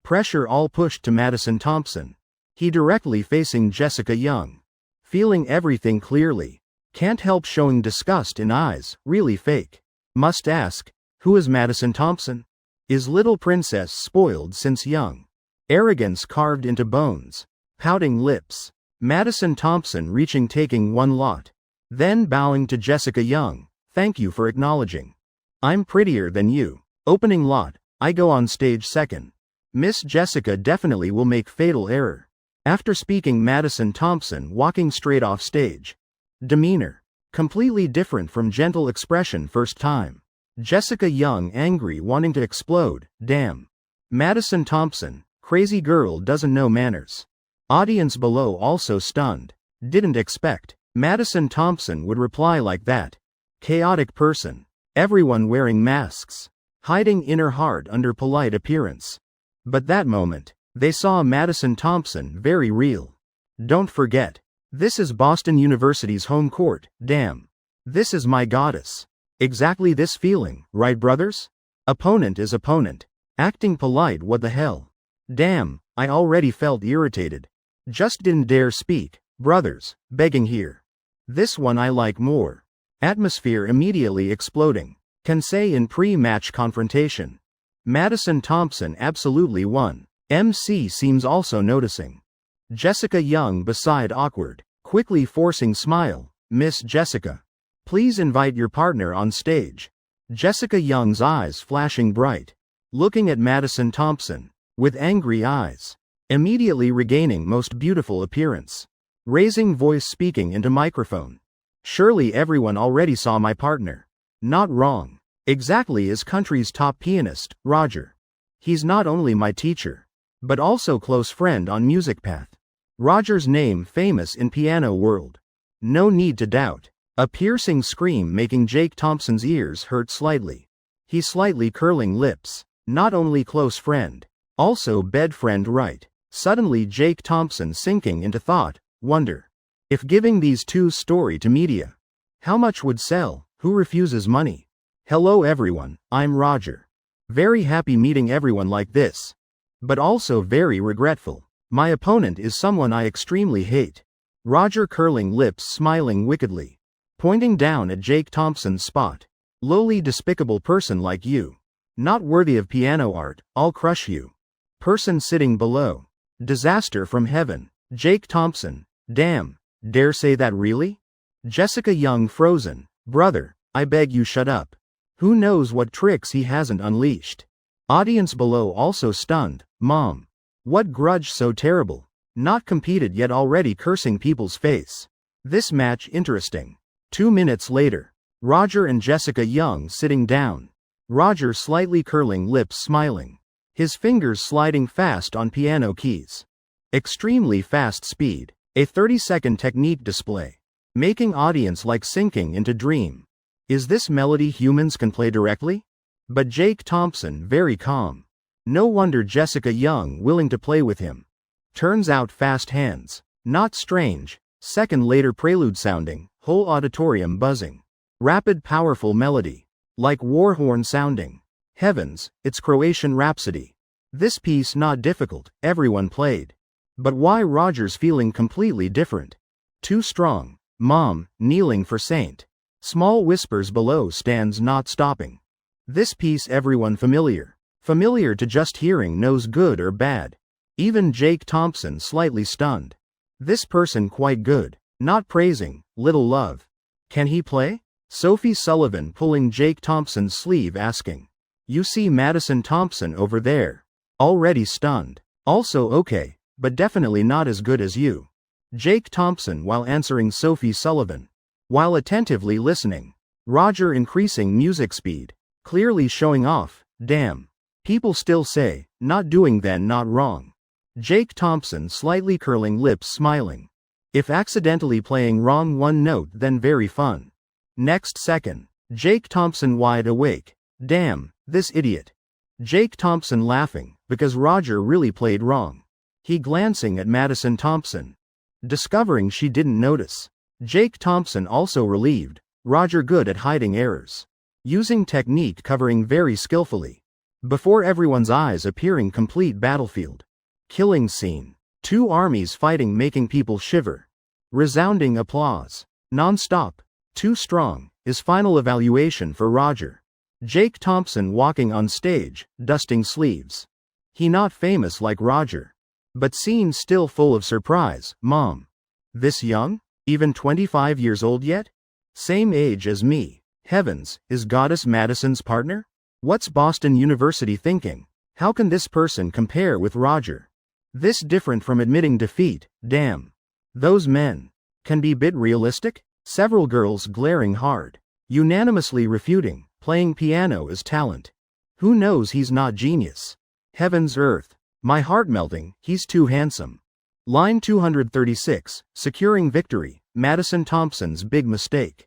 Pressure all pushed to Madison Thompson. He directly facing Jessica Young. Feeling everything clearly. Can't help showing disgust in eyes, really fake. Must ask, who is Madison Thompson? Is little princess spoiled since young? Arrogance carved into bones. Pouting lips. Madison Thompson reaching taking one lot. Then bowing to Jessica Young, thank you for acknowledging. I'm prettier than you. Opening lot, I go on stage second. Miss Jessica definitely will make fatal error. After speaking Madison Thompson walking straight off stage. Demeanor. Completely different from gentle expression first time. Jessica Young angry wanting to explode, damn. Madison Thompson, crazy girl doesn't know manners. Audience below also stunned. Didn't expect. Madison Thompson would reply like that. Chaotic person. Everyone wearing masks. Hiding inner heart under polite appearance. But that moment, they saw Madison Thompson very real. Don't forget. This is Boston University's home court, damn. This is my goddess. Exactly this feeling, right brothers? Opponent is opponent. Acting polite what the hell? Damn, I already felt irritated. Just didn't dare speak, brothers, begging here. This one I like more. Atmosphere immediately exploding. Can say in pre-match confrontation. Madison Thompson absolutely won. MC seems also noticing. Jessica Young beside awkward, quickly forcing smile. Miss Jessica, please invite your partner on stage. Jessica Young's eyes flashing bright. Looking at Madison Thompson, with angry eyes. Immediately regaining most beautiful appearance. Raising voice speaking into microphone. Surely everyone already saw my partner. Not wrong. Exactly as country's top pianist, Roger. He's not only my teacher, but also close friend on Music Path. Roger's name famous in piano world. No need to doubt. A piercing scream making Jake Thompson's ears hurt slightly. He slightly curling lips. Not only close friend, also bed friend right. Suddenly Jake Thompson sinking into thought, wonder. If giving these two story to media, how much would sell? Who refuses money? Hello everyone, I'm Roger. Very happy meeting everyone like this. But also very regretful. My opponent is someone I extremely hate. Roger curling lips smiling wickedly. Pointing down at Jake Thompson's spot. Lowly despicable person like you. Not worthy of piano art, I'll crush you. Person sitting below. Disaster from heaven. Jake Thompson. Damn. Dare say that really? Jessica Young frozen. Brother, I beg you shut up. Who knows what tricks he hasn't unleashed. Audience below also stunned. Mom. What grudge so terrible? Not competed yet already cursing people's face. This match interesting. 2 minutes later. Roger and Jessica Young sitting down. Roger slightly curling lips smiling. His fingers sliding fast on piano keys. Extremely fast speed. A 30-second technique display. Making audience like sinking into dream. Is this melody humans can play directly? But Jake Thompson very calm. No wonder Jessica Young willing to play with him. Turns out fast hands. Not strange. Second later prelude sounding, whole auditorium buzzing. Rapid powerful melody. Like war horn sounding. Heavens, it's Croatian Rhapsody. This piece not difficult, everyone played. But why Roger's feeling completely different? Too strong. Mom, kneeling for saint. Small whispers below stands not stopping. This piece everyone familiar. Familiar to just hearing knows good or bad. Even Jake Thompson slightly stunned. This person quite good. Not praising, little love. Can he play? Sophie Sullivan pulling Jake Thompson's sleeve asking. You see Madison Thompson over there. Already stunned. Also okay, but definitely not as good as you. Jake Thompson while answering Sophie Sullivan. While attentively listening. Roger increasing music speed. Clearly showing off. Damn. People still say, not doing then not wrong. Jake Thompson slightly curling lips smiling. If accidentally playing wrong one note then very fun. Next second. Jake Thompson wide awake. Damn, this idiot. Jake Thompson laughing, because Roger really played wrong. He glancing at Madison Thompson. Discovering she didn't notice. Jake Thompson also relieved. Roger good at hiding errors. Using technique covering very skillfully. Before everyone's eyes appearing complete battlefield. Killing scene. Two armies fighting making people shiver. Resounding applause. Non-stop. Too strong, is final evaluation for Roger. Jake Thompson walking on stage, dusting sleeves. He not famous like Roger. But scene still full of surprise. Mom. This young? Even 25 years old yet? Same age as me. Heavens, is Goddess Madison's partner? What's Boston University thinking? How can this person compare with Roger? This different from admitting defeat, damn. Those men. Can be bit realistic? Several girls glaring hard. Unanimously refuting, playing piano is talent. Who knows he's not genius? Heavens earth. My heart melting, he's too handsome. Line 236, securing victory, Madison Thompson's big mistake.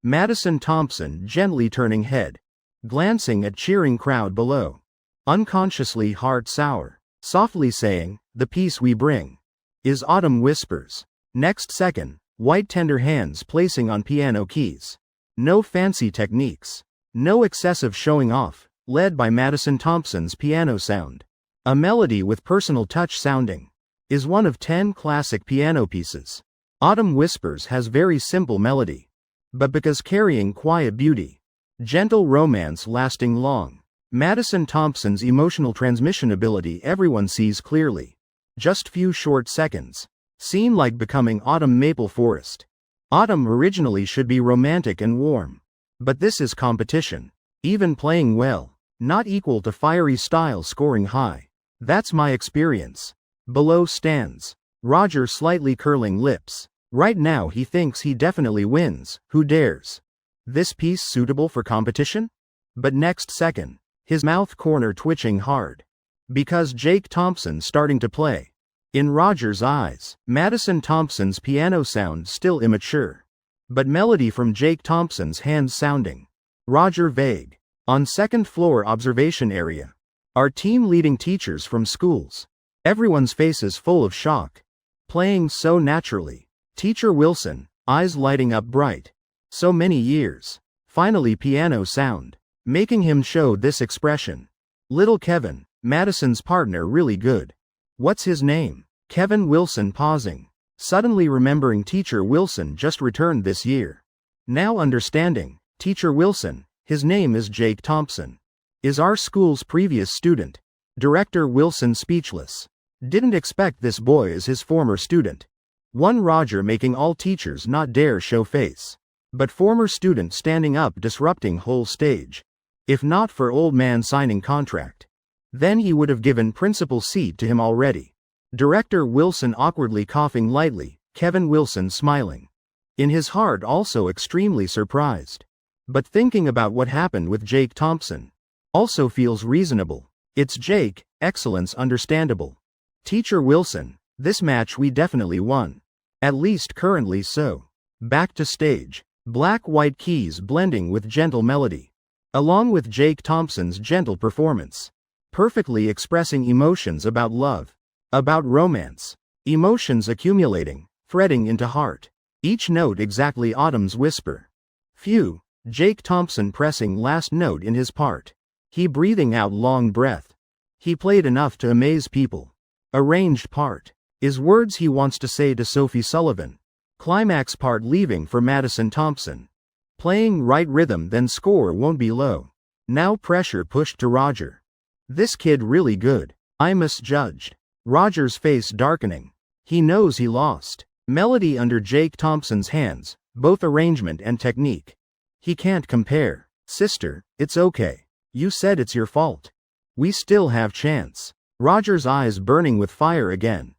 Madison Thompson gently turning head. Glancing at cheering crowd below. Unconsciously heart sour. Softly saying, the peace we bring. Is autumn whispers. Next second, white tender hands placing on piano keys. No fancy techniques. No excessive showing off, led by Madison Thompson's piano sound. A melody with personal touch sounding. Is one of 10 classic piano pieces. Autumn Whispers has very simple melody, but because carrying quiet beauty, gentle romance lasting long. Madison Thompson's emotional transmission ability everyone sees clearly. Just few short seconds. Scene like becoming autumn maple forest. Autumn originally should be romantic and warm. But this is competition. Even playing well, not equal to fiery style scoring high. That's my experience. Below stands Roger slightly curling lips. Right now he thinks he definitely wins, who dares? This piece suitable for competition? But next second, his mouth corner twitching hard. Because Jake Thompson starting to play. In Roger's eyes, Madison Thompson's piano sound still immature. But melody from Jake Thompson's hands sounding. Roger vague. On second floor observation area. Our team leading teachers from schools. Everyone's faces full of shock. Playing so naturally. Teacher Wilson, eyes lighting up bright. So many years. Finally piano sound. Making him show this expression. Little Kevin, Madison's partner really good. What's his name? Kevin Wilson pausing. Suddenly remembering Teacher Wilson just returned this year. Now understanding, Teacher Wilson, his name is Jake Thompson. Is our school's previous student. Director Wilson speechless. Didn't expect this boy as his former student. One Roger making all teachers not dare show face. But former student standing up disrupting whole stage. If not for old man signing contract. Then he would have given principal seat to him already. Director Wilson awkwardly coughing lightly, Kevin Wilson smiling. In his heart also extremely surprised. But thinking about what happened with Jake Thompson. Also feels reasonable. It's Jake, excellence understandable. Teacher Wilson, this match we definitely won. At least currently so. Back to stage. Black-white keys blending with gentle melody. Along with Jake Thompson's gentle performance. Perfectly expressing emotions about love. About romance. Emotions accumulating, threading into heart. Each note exactly Autumn's whisper. Phew, Jake Thompson pressing last note in his part. He breathing out long breath. He played enough to amaze people. Arranged part. Is words he wants to say to Sophie Sullivan. Climax part leaving for Madison Thompson. Playing right rhythm then score won't be low. Now pressure pushed to Roger. This kid really good. I misjudged. Roger's face darkening. He knows he lost. Melody under Jake Thompson's hands, both arrangement and technique. He can't compare. Sister, it's okay. You said it's your fault. We still have chance. Roger's eyes burning with fire again.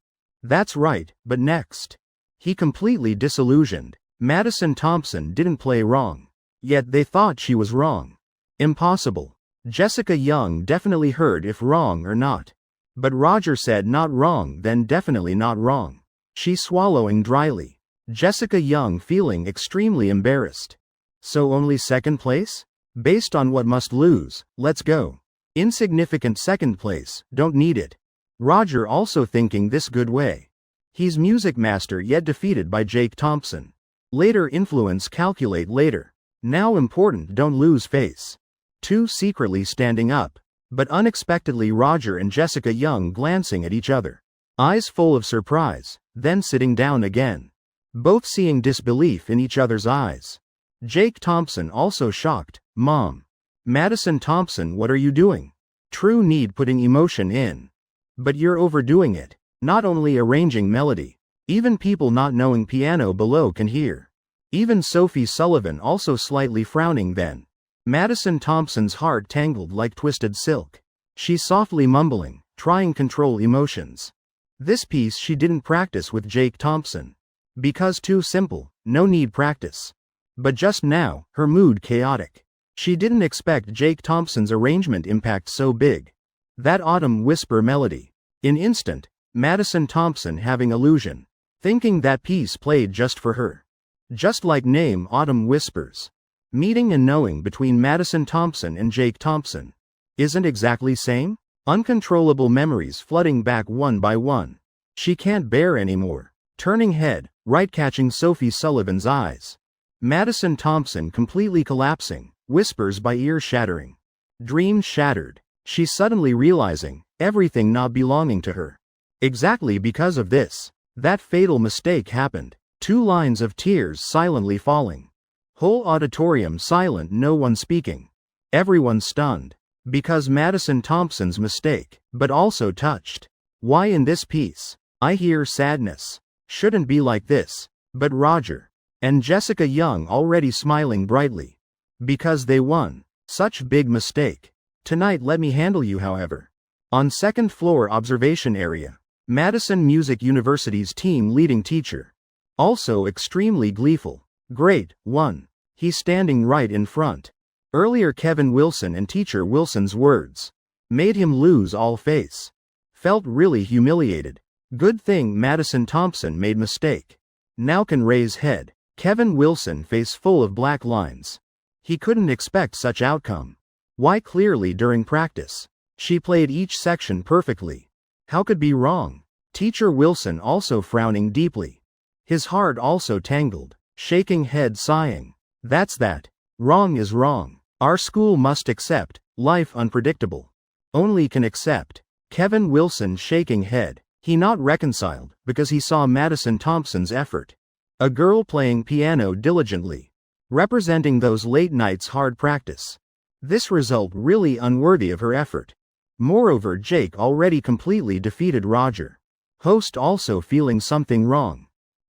That's right, but next. He completely disillusioned. Madison Thompson didn't play wrong. Yet they thought she was wrong. Impossible. Jessica Young definitely heard if wrong or not. But Roger said not wrong then definitely not wrong. She swallowing dryly. Jessica Young feeling extremely embarrassed. So only second place? Based on what must lose, let's go. Insignificant second place, don't need it. Roger also thinking this good way. He's music master yet defeated by Jake Thompson. Later influence calculate later. Now important don't lose face. Two secretly standing up. But unexpectedly Roger and Jessica Young glancing at each other. Eyes full of surprise, then sitting down again. Both seeing disbelief in each other's eyes. Jake Thompson also shocked, Mom. Madison Thompson, what are you doing? True need putting emotion in. But you're overdoing it. Not only arranging melody. Even people not knowing piano below can hear. Even Sophie Sullivan also slightly frowning then. Madison Thompson's heart tangled like twisted silk. She softly mumbling, trying control emotions. This piece she didn't practice with Jake Thompson. Because too simple, no need practice. But just now, her mood chaotic. She didn't expect Jake Thompson's arrangement impact so big. That autumn whisper melody. In instant, Madison Thompson having illusion. Thinking that piece played just for her. Just like name Autumn Whispers. Meeting and knowing between Madison Thompson and Jake Thompson. Isn't exactly same? Uncontrollable memories flooding back one by one. She can't bear anymore. Turning head, right catching Sophie Sullivan's eyes. Madison Thompson completely collapsing, whispers by ear shattering. Dreams shattered. She's suddenly realizing, everything not belonging to her. Exactly because of this. That fatal mistake happened. 2 lines of tears silently falling. Whole auditorium silent, no one speaking. Everyone stunned. Because Madison Thompson's mistake, but also touched. Why in this piece? I hear sadness. Shouldn't be like this. But Roger. And Jessica Young already smiling brightly. Because they won. Such big mistake. Tonight let me handle you however. On second floor observation area. Madison Music University's team leading teacher. Also extremely gleeful. Great, one. He's standing right in front. Earlier Kevin Wilson and teacher Wilson's words. Made him lose all face. Felt really humiliated. Good thing Madison Thompson made mistake. Now can raise head. Kevin Wilson face full of black lines. He couldn't expect such outcome. Why clearly during practice. She played each section perfectly. How could be wrong? Teacher Wilson also frowning deeply. His heart also tangled. Shaking head sighing. That's that. Wrong is wrong. Our school must accept. Life unpredictable. Only can accept. Kevin Wilson shaking head. He not reconciled because he saw Madison Thompson's effort. A girl playing piano diligently. Representing those late nights hard practice. This result really unworthy of her effort. Moreover Jake already completely defeated Roger. Host also feeling something wrong.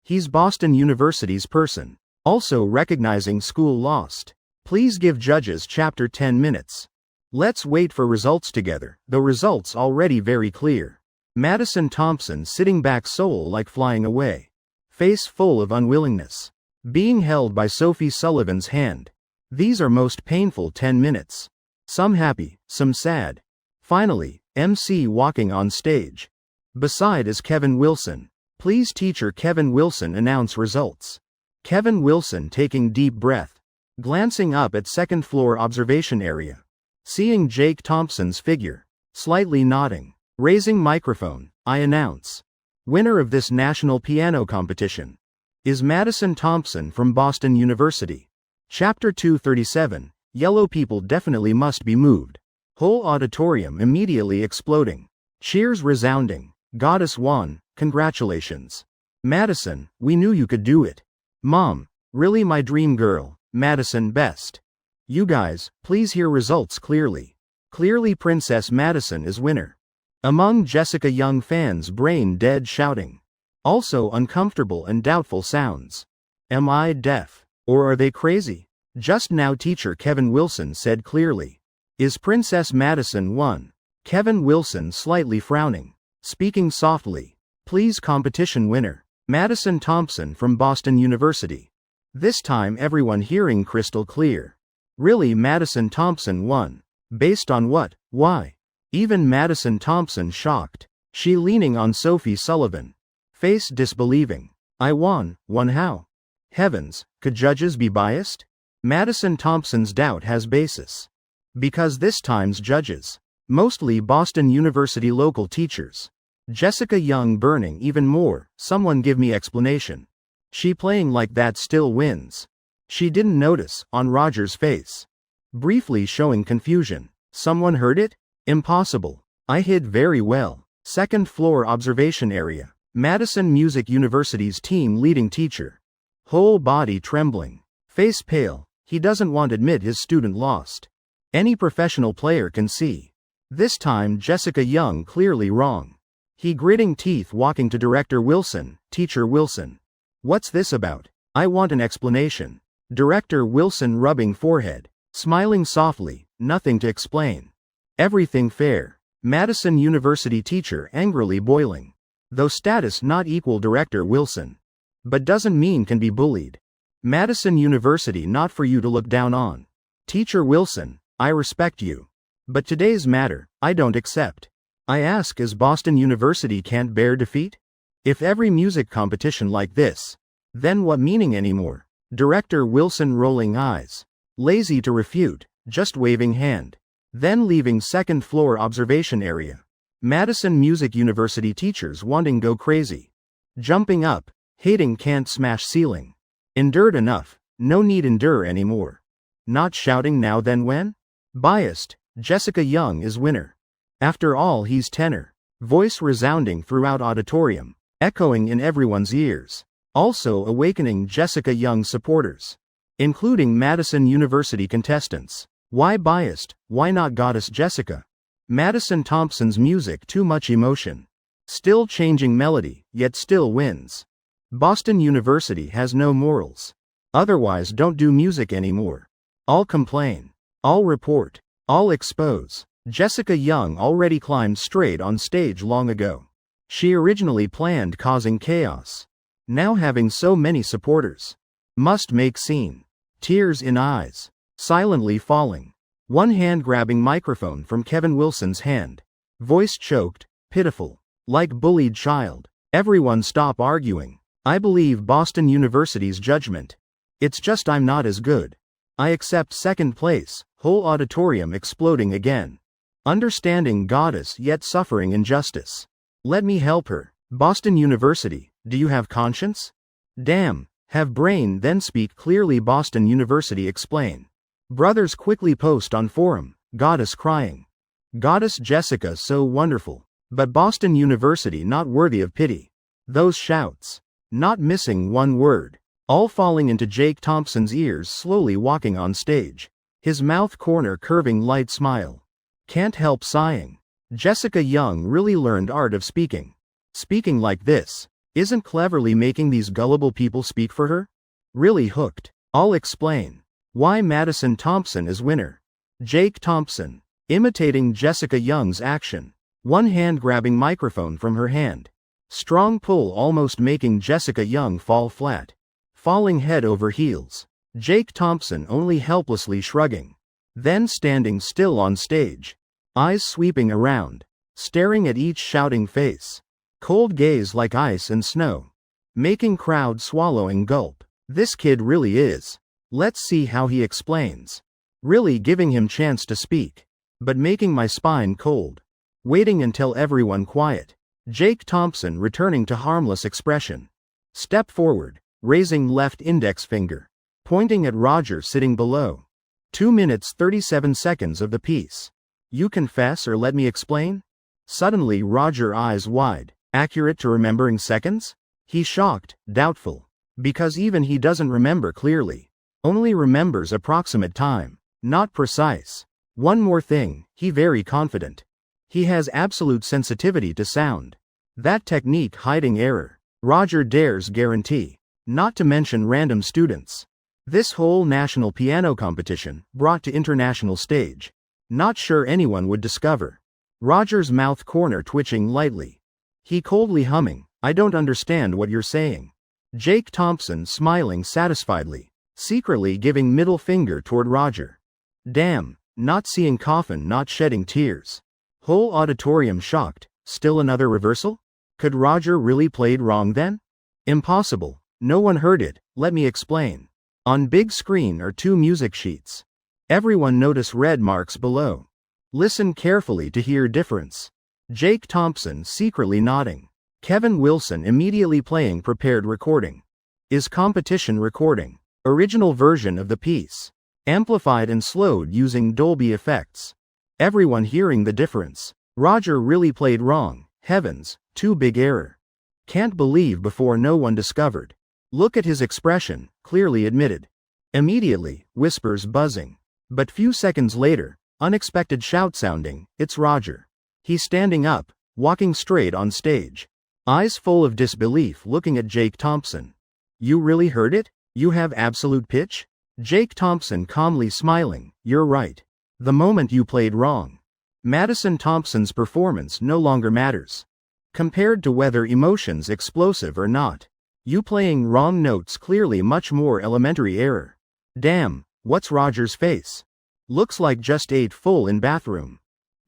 He's Boston University's person. Also recognizing school lost. Please give judges chapter 10 minutes. Let's wait for results together, though results already very clear. Madison Thompson sitting back soul like flying away. Face full of unwillingness. Being held by Sophie Sullivan's hand. These are most painful 10 minutes. Some happy, some sad. Finally, MC walking on stage. Beside is Kevin Wilson. Please teacher Kevin Wilson announce results. Kevin Wilson taking deep breath. Glancing up at second floor observation area. Seeing Jake Thompson's figure. Slightly nodding. Raising microphone, I announce. Winner of this national piano competition is Madison Thompson from Boston University. Chapter 237, Yellow people definitely must be moved. Whole auditorium immediately exploding. Cheers resounding. Goddess won, congratulations. Madison, we knew you could do it. Mom, really my dream girl, Madison best. You guys, please hear results clearly. Clearly Princess Madison is winner. Among Jessica Young fans brain dead shouting. Also uncomfortable and doubtful sounds. Am I deaf? Or are they crazy? Just now teacher Kevin Wilson said clearly. Is Princess Madison won? Kevin Wilson slightly frowning. Speaking softly. Please competition winner. Madison Thompson from Boston University. This time everyone hearing crystal clear. Really Madison Thompson won. Based on what? Why? Even Madison Thompson shocked. She leaning on Sophie Sullivan. Face disbelieving. I won how? Heavens, could judges be biased? Madison Thompson's doubt has basis. Because this time's judges. Mostly Boston University local teachers. Jessica Young burning even more, someone give me explanation. She playing like that still wins. She didn't notice, on Roger's face. Briefly showing confusion. Someone heard it? Impossible. I hid very well. Second floor observation area. Madison Music University's team leading teacher. Whole body trembling. Face pale. He doesn't want to admit his student lost. Any professional player can see. This time Jessica Young clearly wrong. He gritting teeth walking to Director Wilson, Teacher Wilson. What's this about? I want an explanation. Director Wilson rubbing forehead. Smiling softly, nothing to explain. Everything fair. Madison University teacher angrily boiling. Though status not equal Director Wilson. But doesn't mean can be bullied. Madison University not for you to look down on. Teacher Wilson, I respect you. But today's matter, I don't accept. I ask is Boston University can't bear defeat? If every music competition like this, then what meaning anymore? Director Wilson rolling eyes. Lazy to refute, just waving hand. Then leaving second floor observation area. Madison Music University teachers wanting go crazy. Jumping up, hating can't smash ceiling. Endured enough, no need endure anymore. Not shouting now then when? Biased, Jessica Young is winner. After all he's tenor. Voice resounding throughout auditorium, echoing in everyone's ears. also awakening Jessica Young supporters, including Madison University contestants. Why biased? Why not Goddess Jessica? Madison Thompson's music too much emotion. Still changing melody, yet still wins. Boston University has no morals. Otherwise don't do music anymore. All complain. All report. All expose. Jessica Young already climbed straight on stage long ago. She originally planned causing chaos. Now having so many supporters. Must make scene. Tears in eyes. Silently falling. One hand grabbing microphone from Kevin Wilson's hand. Voice choked, pitiful. Like bullied child. Everyone stop arguing. I believe Boston University's judgment. It's just I'm not as good. I accept second place. Whole auditorium exploding again. Understanding goddess yet suffering injustice. Let me help her. Boston University, do you have conscience? Damn, have brain then speak clearly. Boston University explain. Brothers quickly post on forum, goddess crying. Goddess Jessica so wonderful. But Boston University not worthy of pity. Those shouts. Not missing one word. All falling into Jake Thompson's ears slowly walking on stage. His mouth corner curving light smile. Can't help sighing. Jessica Young really learned art of speaking. Speaking like this. Isn't cleverly making these gullible people speak for her? Really hooked. I'll explain. Why Madison Thompson is winner. Jake Thompson. Imitating Jessica Young's action. One hand grabbing microphone from her hand. Strong pull almost making Jessica Young fall flat. Falling head over heels. Jake Thompson only helplessly shrugging. Then standing still on stage. Eyes sweeping around. Staring at each shouting face. Cold gaze like ice and snow. Making crowd swallowing gulp. This kid really is. Let's see how he explains. Really giving him chance to speak. But making my spine cold. Waiting until everyone quiet. Jake Thompson returning to harmless expression. Step forward, raising left index finger. Pointing at Roger sitting below. 2 minutes 37 seconds of the piece. You confess or let me explain? Suddenly Roger eyes wide. Accurate to remembering seconds? He shocked, doubtful. Because even he doesn't remember clearly. Only remembers approximate time. Not precise. One more thing, he very confident. He has absolute sensitivity to sound. That technique hiding error. Roger dares guarantee. Not to mention random students. This whole national piano competition, brought to international stage. Not sure anyone would discover. Roger's mouth corner twitching lightly. He coldly humming, I don't understand what you're saying. Jake Thompson smiling satisfiedly. Secretly giving middle finger toward Roger. Damn, not seeing coffin not shedding tears. Whole auditorium shocked. Still another reversal? Could Roger really played wrong then? Impossible. No one heard it, let me explain. On big screen are 2 music sheets. Everyone notice red marks below. Listen carefully to hear difference. Jake Thompson secretly nodding. Kevin Wilson immediately playing prepared recording. Is competition recording. Original version of the piece. Amplified and slowed using Dolby effects. Everyone hearing the difference. Roger really played wrong. Heavens, too big error. Can't believe before no one discovered. Look at his expression, clearly admitted. Immediately, whispers buzzing. But few seconds later, unexpected shout sounding, it's Roger. He's standing up, walking straight on stage. Eyes full of disbelief looking at Jake Thompson. You really heard it? You have absolute pitch? Jake Thompson calmly smiling, you're right. The moment you played wrong. Madison Thompson's performance no longer matters. Compared to whether emotions explosive or not. You playing wrong notes clearly much more elementary error. Damn, what's Roger's face? Looks like just ate full in bathroom.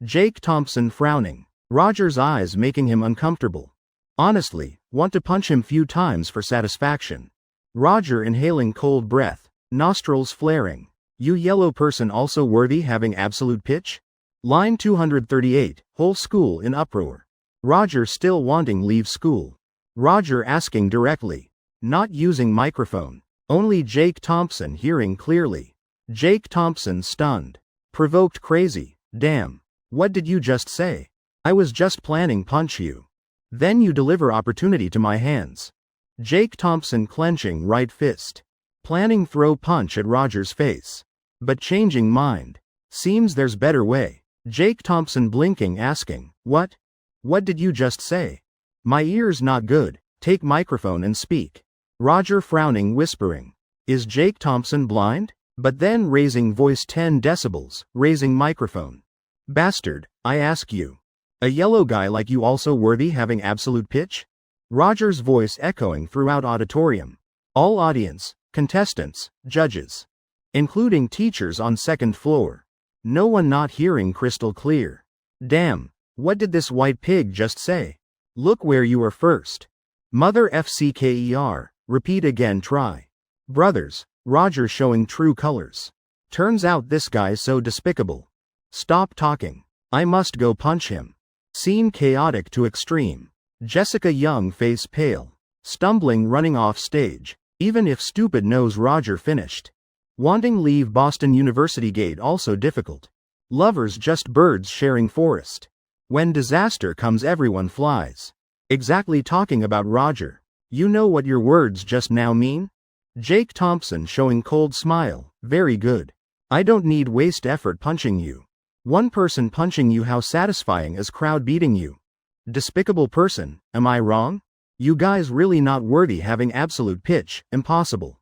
Jake Thompson frowning. Roger's eyes making him uncomfortable. Honestly, want to punch him few times for satisfaction. Roger inhaling cold breath. Nostrils flaring. You yellow person also worthy having absolute pitch? Line 238, whole school in uproar. Roger still wanting leave school. Roger asking directly. Not using microphone. Only Jake Thompson hearing clearly. Jake Thompson stunned. Provoked crazy. Damn. What did you just say? I was just planning punch you. Then you deliver opportunity to my hands. Jake Thompson clenching right fist. Planning throw punch at Roger's face. But changing mind. Seems there's better way. Jake Thompson blinking asking, what? What did you just say? My ear's not good, take microphone and speak. Roger frowning whispering. Is Jake Thompson blind? But then raising voice 10 decibels, raising microphone. Bastard, I ask you. A yellow guy like you also worthy having absolute pitch? Roger's voice echoing throughout auditorium. All audience, contestants, judges. Including teachers on second floor. No one not hearing crystal clear. Damn, what did this white pig just say? Look where you are first. Mother FCKER, repeat again try. Brothers, Roger showing true colors. Turns out this guy's so despicable. Stop talking. I must go punch him. Scene chaotic to extreme. Jessica Young face pale. Stumbling running off stage. Even if stupid knows Roger finished. Wanting leave Boston University gate also difficult. Lovers just birds sharing forest. When disaster comes everyone flies. Exactly talking about Roger. You know what your words just now mean? Jake Thompson showing cold smile, very good. I don't need waste effort punching you. One person punching you how satisfying is crowd beating you. Despicable person, am I wrong? You guys really not worthy having absolute pitch, impossible.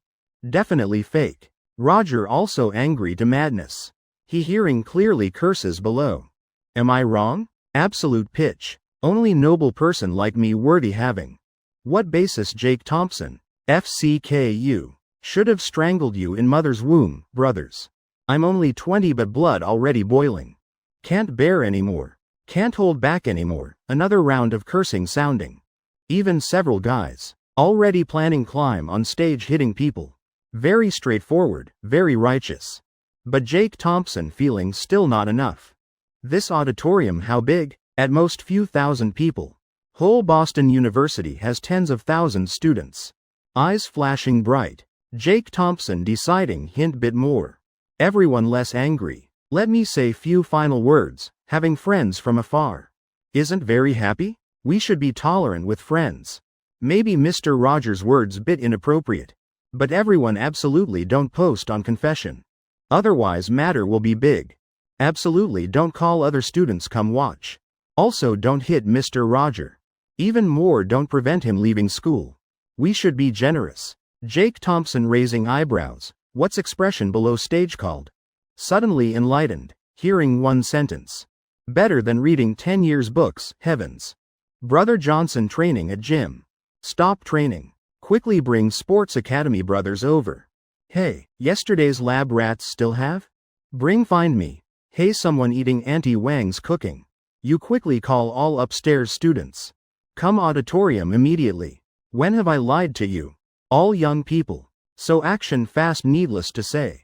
Definitely fake. Roger also angry to madness. He hearing clearly curses below. Am I wrong? Absolute pitch. Only noble person like me worthy having. What basis Jake Thompson? FCKU. Should have strangled you in mother's womb, brothers. I'm only 20 but blood already boiling. Can't bear anymore. Can't hold back anymore. Another round of cursing sounding. Even several guys. Already planning climb on stage hitting people. Very straightforward, very righteous. But Jake Thompson feeling still not enough. This auditorium how big? At most few thousand people. Whole Boston University has tens of thousands students. Eyes flashing bright. Jake Thompson deciding hint bit more. Everyone less angry. Let me say few final words, having friends from afar. Isn't very happy? We should be tolerant with friends. Maybe Mr. Rogers' words bit inappropriate. But everyone absolutely don't post on confession. Otherwise matter will be big. Absolutely don't call other students come watch. Also don't hit Mr. Roger. Even more don't prevent him leaving school. We should be generous. Jake Thompson raising eyebrows. What's expression below stage called? Suddenly enlightened, hearing one sentence. Better than reading 10 years books, heavens. Brother Johnson training at gym. Stop training. Quickly bring Sports Academy brothers over. Hey, yesterday's lab rats still have? Bring find me. Hey someone eating Auntie Wang's cooking. You quickly call all upstairs students. Come auditorium immediately. When have I lied to you? All young people. So action fast needless to say.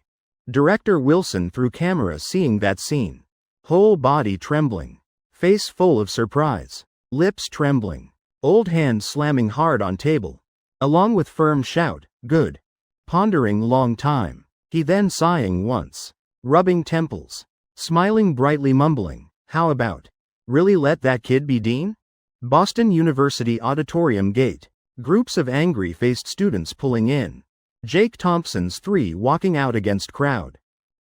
Director Wilson through camera seeing that scene. Whole body trembling. Face full of surprise. Lips trembling. Old hand slamming hard on table. Along with firm shout, good. Pondering long time. He then sighing once. Rubbing temples. Smiling brightly mumbling, how about? Really let that kid be dean? Boston University auditorium gate. Groups of angry-faced students pulling in. Jake Thompson's 3 walking out against crowd.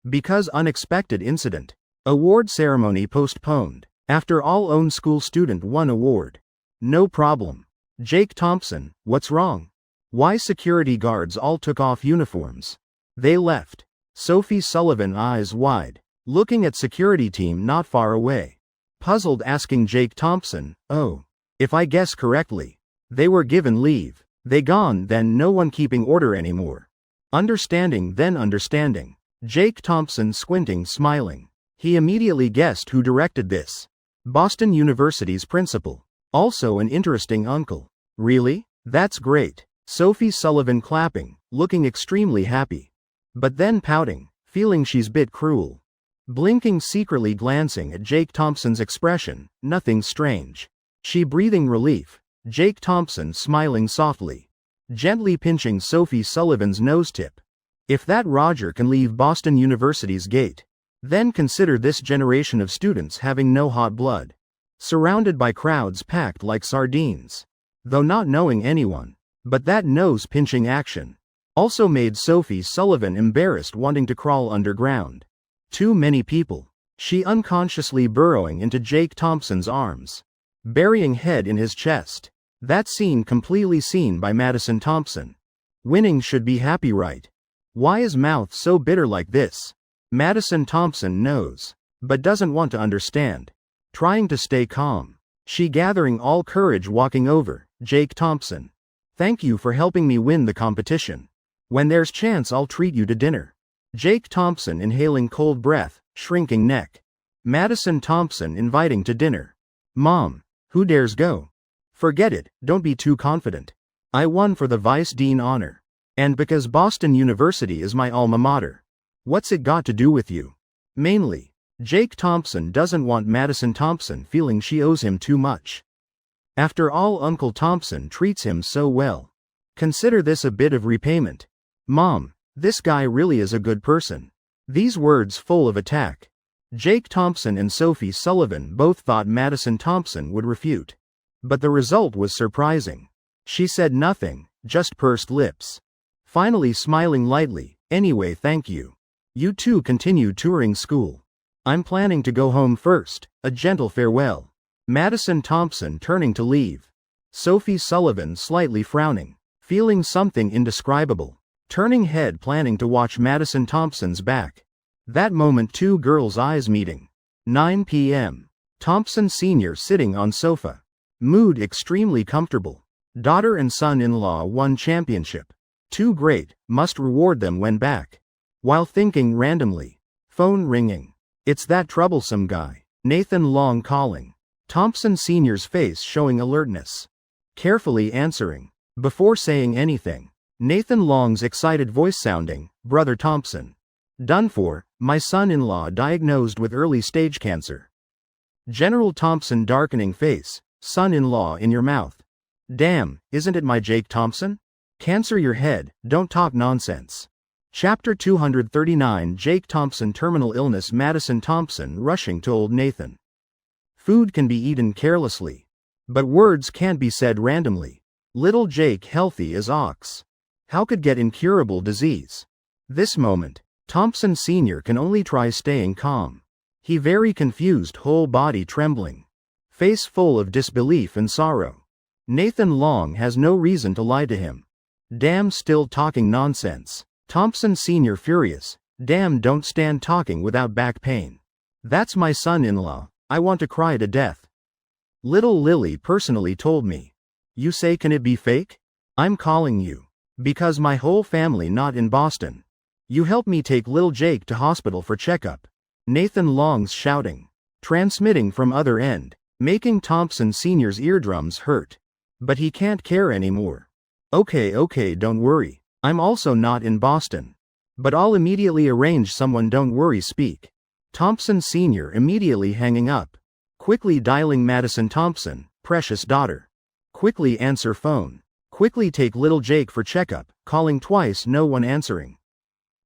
Because unexpected incident. Award ceremony postponed. After all own school student won award. No problem. Jake Thompson, what's wrong? Why security guards all took off uniforms? They left. Sophie Sullivan eyes wide. Looking at security team not far away. Puzzled asking Jake Thompson, oh. If I guess correctly. They were given leave. They gone then no one keeping order anymore. Understanding then understanding. Jake Thompson squinting smiling. He immediately guessed who directed this. Boston University's principal. Also an interesting uncle. Really? That's great. Sophie Sullivan clapping, looking extremely happy. But then pouting, feeling she's bit cruel. Blinking secretly glancing at Jake Thompson's expression, nothing strange. She breathing relief. Jake Thompson smiling softly. Gently pinching Sophie Sullivan's nose tip. If that Roger can leave Boston University's gate, then consider this generation of students having no hot blood. Surrounded by crowds packed like sardines. Though not knowing anyone. But that nose-pinching action also made Sophie Sullivan embarrassed, wanting to crawl underground. Too many people. She unconsciously burrowing into Jake Thompson's arms, burying head in his chest. That scene completely seen by Madison Thompson. Winning should be happy, right? Why is mouth so bitter like this? Madison Thompson knows, but doesn't want to understand. Trying to stay calm. She gathering all courage, walking over. Jake Thompson. Thank you for helping me win the competition. When there's chance I'll treat you to dinner. Jake Thompson inhaling cold breath, shrinking neck. Madison Thompson inviting to dinner. Mom, who dares go? Forget it, don't be too confident. I won for the Vice Dean honor. And because Boston University is my alma mater. What's it got to do with you? Mainly, Jake Thompson doesn't want Madison Thompson feeling she owes him too much. After all, Uncle Thompson treats him so well. Consider this a bit of repayment. Mom, this guy really is a good person. These words full of attack. Jake Thompson and Sophie Sullivan both thought Madison Thompson would refute. But the result was surprising. She said nothing, just pursed lips. Finally smiling lightly, anyway, thank you. You two continue touring school. I'm planning to go home first, a gentle farewell. Madison Thompson turning to leave. Sophie Sullivan slightly frowning, feeling something indescribable. Turning head, planning to watch Madison Thompson's back. That moment, two girls' eyes meeting. 9 p.m. Thompson Sr. sitting on sofa. Mood extremely comfortable. Daughter and son-in-law won championship. Too great, must reward them when back. While thinking randomly. Phone ringing. It's that troublesome guy, Nathan Long calling. Thompson Sr.'s face showing alertness. Carefully answering. Before saying anything, Nathan Long's excited voice sounding, Brother Thompson. Done for, my son-in-law diagnosed with early-stage cancer. General Thompson darkening face, son-in-law in your mouth. Damn, isn't it my Jake Thompson? Cancer your head, don't talk nonsense. Chapter 239 Jake Thompson terminal illness. Madison Thompson rushing to old Nathan. Food can be eaten carelessly. But words can't be said randomly. Little Jake healthy as ox. How could get incurable disease? This moment, Thompson Sr. can only try staying calm. He very confused, whole body trembling. Face full of disbelief and sorrow. Nathan Long has no reason to lie to him. Damn, still talking nonsense. Thompson Sr. furious. Damn, don't stand talking without back pain. That's my son-in-law, I want to cry to death. Little Lily personally told me. You say, can it be fake? I'm calling you. Because my whole family not in Boston. You help me take little Jake to hospital for checkup. Nathan Long's shouting. Transmitting from other end. Making Thompson Sr.'s eardrums hurt. But he can't care anymore. Okay, don't worry. I'm also not in Boston. But I'll immediately arrange someone, don't worry, speak. Thompson Sr. immediately hanging up. Quickly dialing Madison Thompson, precious daughter. Quickly answer phone. Quickly take little Jake for checkup, calling twice, no one answering.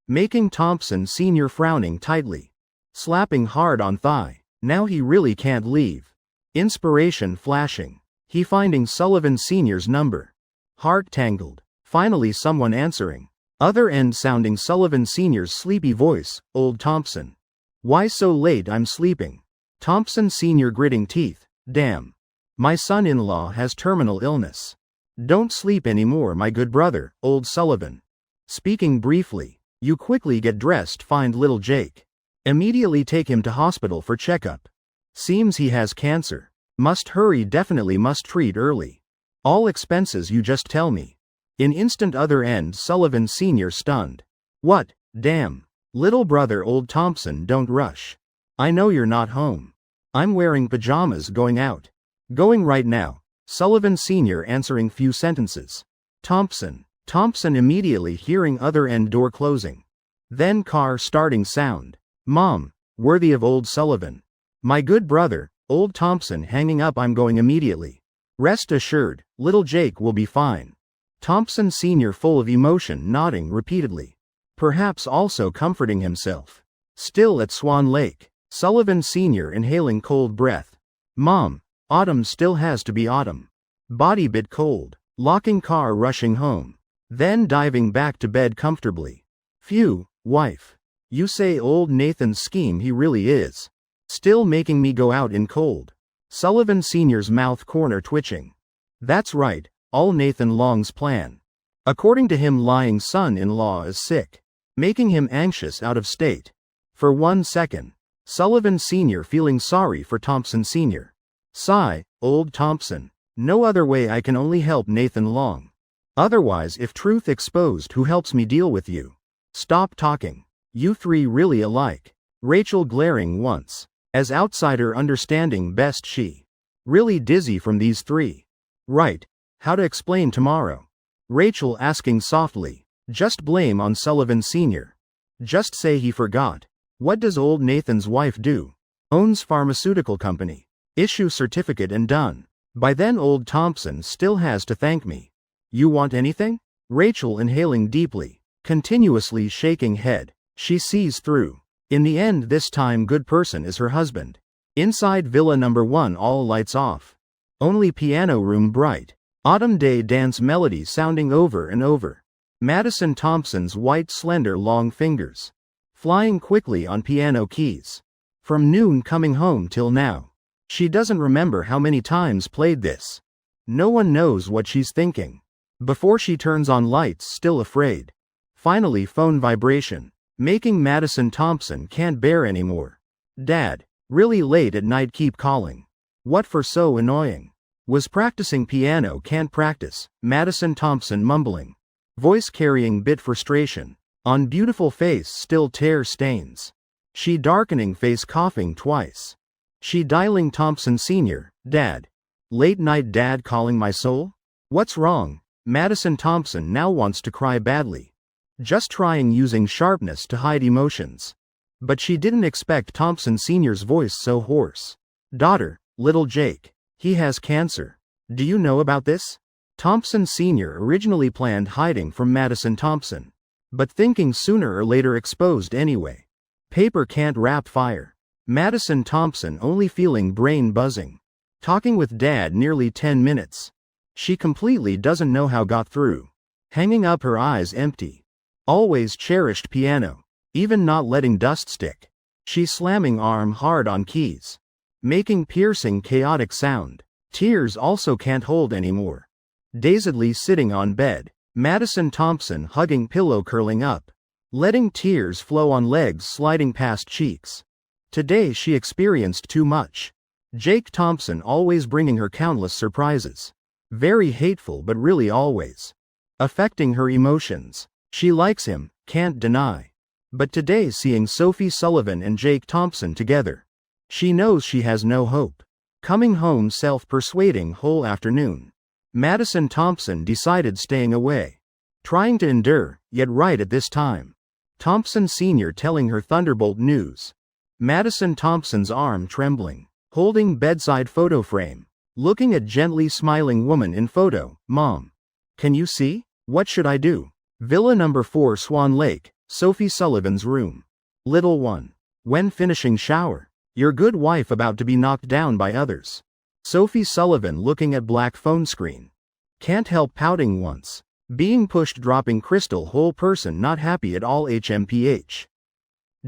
Making Thompson Sr. frowning tightly. Slapping hard on thigh. Now he really can't leave. Inspiration flashing. He finding Sullivan Sr.'s number. Heart tangled. Finally someone answering. Other end sounding Sullivan Sr.'s sleepy voice, old Thompson. Why so late? I'm sleeping. Thompson Sr. gritting teeth. Damn. My son-in-law has terminal illness. Don't sleep anymore, my good brother, old Sullivan. Speaking briefly. You quickly get dressed, find little Jake. Immediately take him to hospital for checkup. Seems he has cancer. Must hurry, definitely must treat early. All expenses you just tell me. In instant other end Sullivan Sr. stunned. What, damn. Little brother old Thompson, don't rush. I know you're not home. I'm wearing pajamas going out. Going right now. Sullivan Sr. answering few sentences. Thompson immediately hearing other end door closing. Then car starting sound. Mom, worthy of old Sullivan. My good brother, old Thompson hanging up, I'm going immediately. Rest assured, little Jake will be fine. Thompson Sr. full of emotion nodding repeatedly. Perhaps also comforting himself. Still at Swan Lake. Sullivan Sr. inhaling cold breath. Mom, autumn still has to be autumn. Body bit cold. locking car rushing home. Then diving back to bed comfortably. Phew, wife. You say old Nathan's scheme he really is. Still making me go out in cold. Sullivan Sr.'s mouth corner twitching. That's right, all Nathan Long's plan. According to him, lying son-in-law is sick, making him anxious out of state. For 1 second, Sullivan Sr. feeling sorry for Thompson Sr. Sigh, old Thompson. No other way, I can only help Nathan Long. Otherwise, if truth exposed, who helps me deal with you? Stop talking. You three really alike. Rachel glaring once. As outsider understanding best she. Really dizzy from these three. Right. How to explain tomorrow? Rachel asking softly. Just blame on Sullivan Sr. Just say he forgot. What does old Nathan's wife do? Owns pharmaceutical company. Issue certificate and done. By then old Thompson still has to thank me. You want anything? Rachel inhaling deeply. Continuously shaking head. She sees through. In the end, this time good person is her husband. Inside Villa Number 1, all lights off. Only piano room bright. Autumn day dance melody sounding over and over. Madison Thompson's white slender long fingers. Flying quickly on piano keys. From noon coming home till now. She doesn't remember how many times played this. No one knows what she's thinking. Before she turns on lights, still afraid. Finally phone vibration. Making Madison Thompson can't bear anymore. Dad, really late at night keep calling. What for so annoying? Was practicing piano can't practice, Madison Thompson mumbling. Voice carrying bit frustration. On beautiful face still tear stains. She darkening face coughing twice. She dialing Thompson Sr., Dad. Late night dad calling my soul? What's wrong? Madison Thompson now wants to cry badly. Just trying using sharpness to hide emotions. But she didn't expect Thompson Sr.'s voice so hoarse. Daughter, little Jake. He has cancer. Do you know about this? Thompson Sr. originally planned hiding from Madison Thompson. But thinking sooner or later exposed anyway. Paper can't wrap fire. Madison Thompson only feeling brain buzzing. Talking with Dad nearly 10 minutes. She completely doesn't know how got through. Hanging up her eyes empty. Always cherished piano. Even not letting dust stick. She slamming arm hard on keys. Making piercing chaotic sound. Tears also can't hold anymore. Dazedly sitting on bed. Madison Thompson hugging pillow curling up. Letting tears flow on legs sliding past cheeks. Today she experienced too much. Jake Thompson always bringing her countless surprises. Very hateful but really always. Affecting her emotions. She likes him, can't deny. But today seeing Sophie Sullivan and Jake Thompson together. She knows she has no hope. Coming home self-persuading whole afternoon. Madison Thompson decided staying away. Trying to endure, yet right at this time. Thompson Sr. telling her thunderbolt news. Madison Thompson's arm trembling. Holding bedside photo frame. Looking at gently smiling woman in photo. Mom. Can you see? What should I do? Villa Number 4 Swan Lake, Sophie Sullivan's room. Little one. When finishing shower. Your good wife about to be knocked down by others. Sophie Sullivan looking at black phone screen. Can't help pouting once. Being pushed dropping crystal whole person not happy at all HMPH.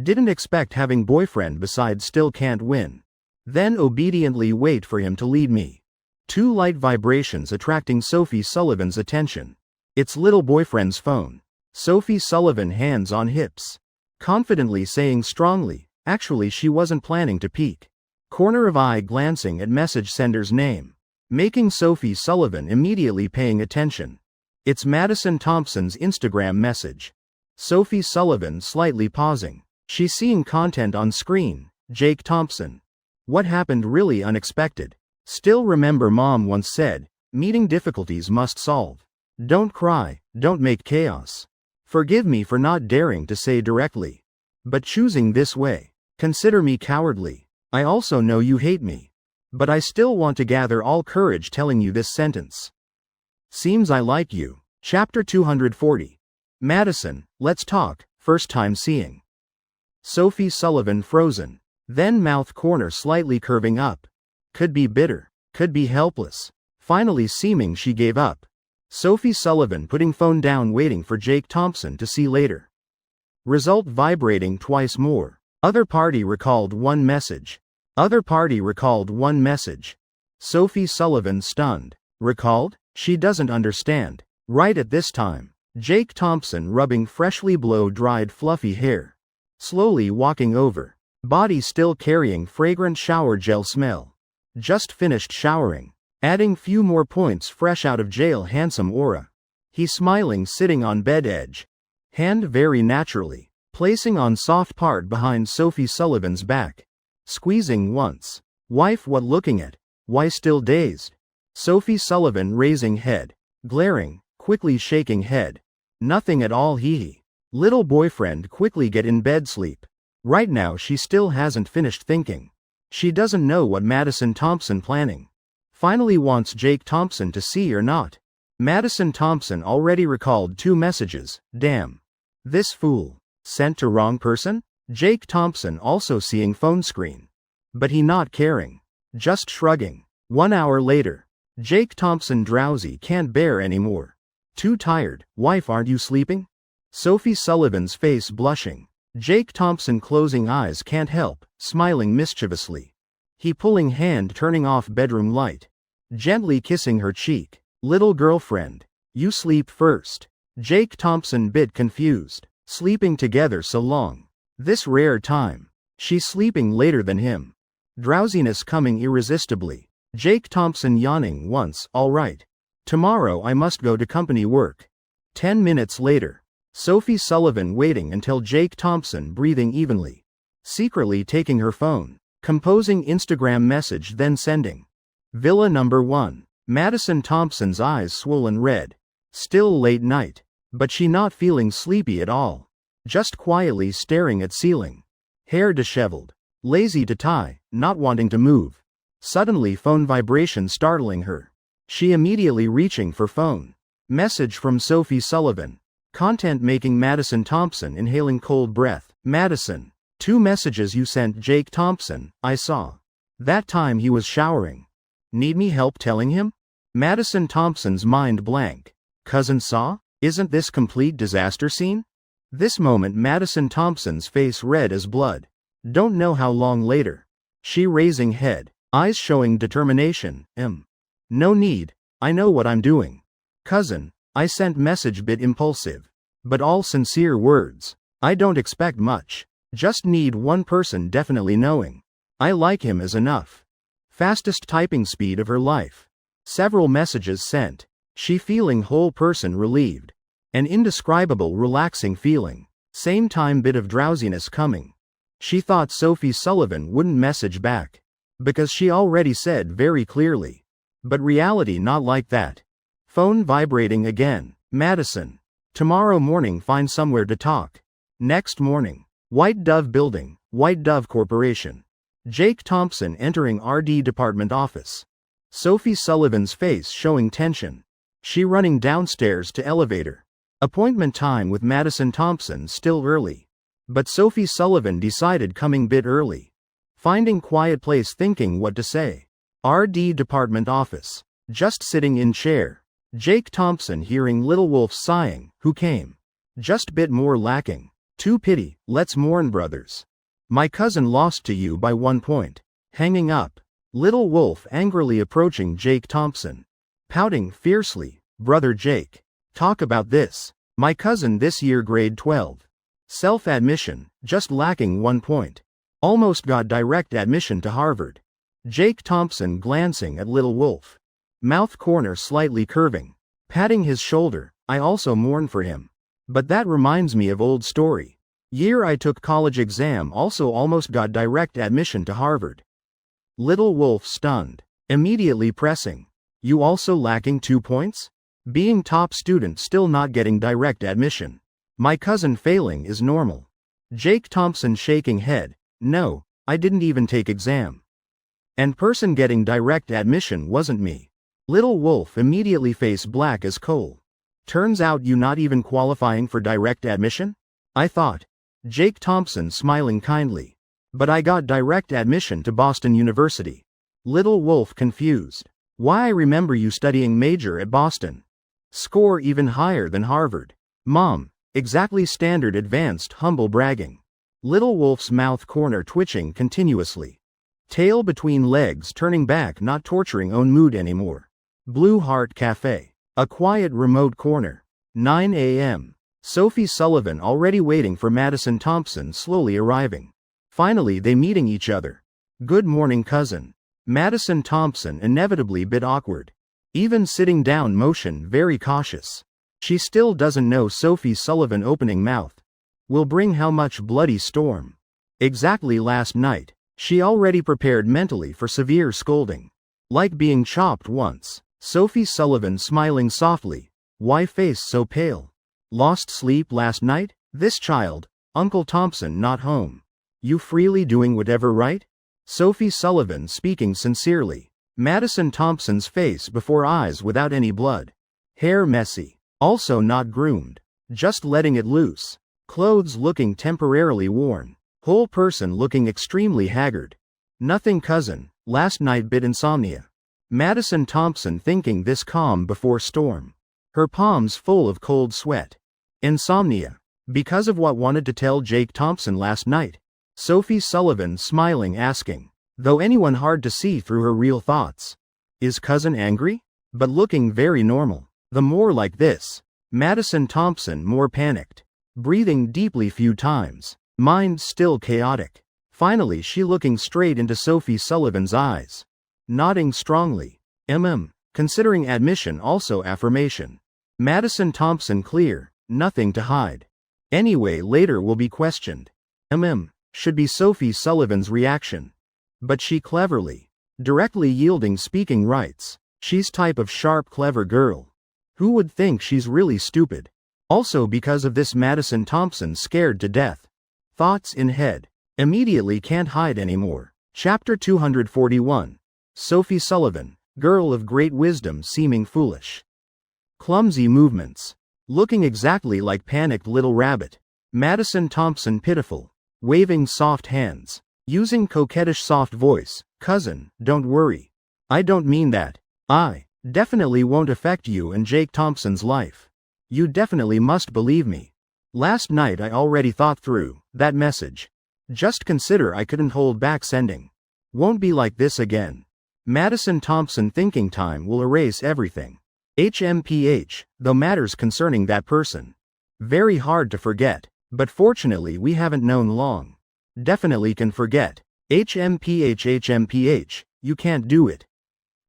Didn't expect having boyfriend besides still can't win. Then obediently wait for him to lead me. 2 light vibrations attracting Sophie Sullivan's attention. It's little boyfriend's phone. Sophie Sullivan hands on hips. Confidently saying strongly, actually she wasn't planning to peek. Corner of eye glancing at message sender's name. Making Sophie Sullivan immediately paying attention. It's Madison Thompson's Instagram message. Sophie Sullivan slightly pausing. She's seeing content on screen. Jake Thompson. What happened really unexpected. Still remember mom once said, meeting difficulties must solve. Don't cry, don't make chaos. Forgive me for not daring to say directly. But choosing this way. Consider me cowardly. I also know you hate me. But I still want to gather all courage telling you this sentence. Seems I like you. Chapter 240. Madison, let's talk, first time seeing. Sophie Sullivan frozen. Then mouth corner slightly curving up. Could be bitter. Could be helpless. Finally seeming she gave up. Sophie Sullivan putting phone down waiting for Jake Thompson to see later. Result vibrating twice more. Other party recalled one message. Other party recalled one message. Sophie Sullivan stunned. Recalled? She doesn't understand. Right at this time, Jake Thompson rubbing freshly blow-dried fluffy hair. Slowly walking over. Body still carrying fragrant shower gel smell. Just finished showering. Adding few more points fresh out of jail handsome aura. He smiling sitting on bed edge. Hand very naturally. Placing on soft part behind Sophie Sullivan's back. Squeezing once. Wife what looking at? Why still dazed? Sophie Sullivan raising head. Glaring, quickly shaking head. Nothing at all hee. Little boyfriend quickly get in bed sleep. Right now she still hasn't finished thinking. She doesn't know what Madison Thompson planning. Finally wants Jake Thompson to see or not. Madison Thompson already recalled 2 messages, damn. This fool. Sent to wrong person? Jake Thompson also seeing phone screen. But he not caring. Just shrugging. 1 hour later. Jake Thompson drowsy can't bear anymore. Too tired, wife aren't you sleeping? Sophie Sullivan's face blushing. Jake Thompson closing eyes can't help, smiling mischievously. He pulling hand turning off bedroom light. Gently kissing her cheek. Little girlfriend. You sleep first. Jake Thompson bit confused. Sleeping together so long. This rare time. She's sleeping later than him. Drowsiness coming irresistibly. Jake Thompson yawning once, alright. Tomorrow I must go to company work. 10 minutes later. Sophie Sullivan waiting until Jake Thompson breathing evenly. Secretly taking her phone. Composing Instagram message then sending. Villa number 1. Madison Thompson's eyes swollen red. Still late night. But she not feeling sleepy at all. Just quietly staring at ceiling. Hair disheveled. Lazy to tie, not wanting to move. Suddenly phone vibration startling her. She immediately reaching for phone. Message from Sophie Sullivan. Content making Madison Thompson inhaling cold breath. Madison. 2 messages you sent Jake Thompson, I saw. That time he was showering. Need me help telling him? Madison Thompson's mind blank. Cousin saw? Isn't this complete disaster scene? This moment Madison Thompson's face red as blood. Don't know how long later. She raising head. Eyes showing determination. No need. I know what I'm doing. Cousin, I sent message bit impulsive. But all sincere words. I don't expect much. Just need one person definitely knowing. I like him is enough. Fastest typing speed of her life. Several messages sent. She feeling whole person relieved. An indescribable relaxing feeling. Same time bit of drowsiness coming. She thought Sophie Sullivan wouldn't message back. Because she already said very clearly. But reality not like that. Phone vibrating again. Madison. Tomorrow morning find somewhere to talk. Next morning. White Dove Building, White Dove Corporation. Jake Thompson entering RD department office. Sophie Sullivan's face showing tension. She running downstairs to elevator. Appointment time with Madison Thompson still early. But Sophie Sullivan decided coming bit early. Finding quiet place thinking what to say. RD department office. Just sitting in chair. Jake Thompson hearing Little Wolf sighing, who came. Just bit more lacking. Too pity, let's mourn brothers. My cousin lost to you by 1 point. Hanging up. Little Wolf angrily approaching Jake Thompson. Pouting fiercely, brother Jake. Talk about this. My cousin this year grade 12. Self-admission, just lacking 1 point. Almost got direct admission to Harvard. Jake Thompson glancing at Little Wolf. Mouth corner slightly curving. Patting his shoulder, I also mourn for him. But that reminds me of old story. Year I took college exam also almost got direct admission to Harvard. Little Wolf stunned. Immediately pressing. You also lacking 2 points? Being top student still not getting direct admission. My cousin failing is normal. Jake Thompson shaking head. No, I didn't even take exam. And person getting direct admission wasn't me. Little Wolf immediately face black as coal. Turns out you not even qualifying for direct admission? I thought. Jake Thompson smiling kindly. But I got direct admission to Boston University. Little Wolf confused. Why I remember you studying major at Boston. Score even higher than Harvard. Mom. Exactly standard advanced humble bragging. Little wolf's mouth corner twitching continuously. Tail between legs turning back, not torturing own mood anymore. Blue Heart Cafe. A quiet remote corner. 9 a.m. Sophie Sullivan already waiting for Madison Thompson slowly arriving. Finally they meeting each other. Good morning cousin. Madison Thompson inevitably bit awkward. Even sitting down motion very cautious. She still doesn't know Sophie Sullivan opening mouth will bring how much bloody storm. Exactly last night, she already prepared mentally for severe scolding. Like being chopped once. Sophie Sullivan smiling softly. Why face so pale? Lost sleep last night? This child, Uncle Thompson not home. You freely doing whatever right? Sophie Sullivan speaking sincerely. Madison Thompson's face before eyes without any blood. Hair messy. Also not groomed. Just letting it loose. Clothes looking temporarily worn. Whole person looking extremely haggard. Nothing cousin, last night bit insomnia. Madison Thompson thinking this calm before storm. Her palms full of cold sweat. Insomnia. Because of what wanted to tell Jake Thompson last night. Sophie Sullivan smiling asking. Though anyone hard to see through her real thoughts. Is cousin angry? But looking very normal. The more like this. Madison Thompson more panicked. Breathing deeply few times. Mind still chaotic. Finally she looking straight into Sophie Sullivan's eyes. Nodding strongly. Considering admission also affirmation. Madison Thompson clear, nothing to hide. Anyway later will be questioned. Should be Sophie Sullivan's reaction. But she cleverly. Directly yielding speaking rights. She's type of sharp clever girl. Who would think she's really stupid? Also because of this Madison Thompson scared to death. Thoughts in head. Immediately can't hide anymore. Chapter 241. Sophie Sullivan, girl of great wisdom seeming foolish. Clumsy movements. Looking exactly like panicked little rabbit. Madison Thompson pitiful. Waving soft hands. Using coquettish soft voice. Cousin, don't worry. I don't mean that. I definitely won't affect you and Jake Thompson's life. You definitely must believe me. Last night I already thought through that message. Just consider I couldn't hold back sending. Won't be like this again. Madison Thompson thinking time will erase everything. HMPH, though matters concerning that person. Very hard to forget, but fortunately we haven't known long. Definitely can forget. HMPH, you can't do it.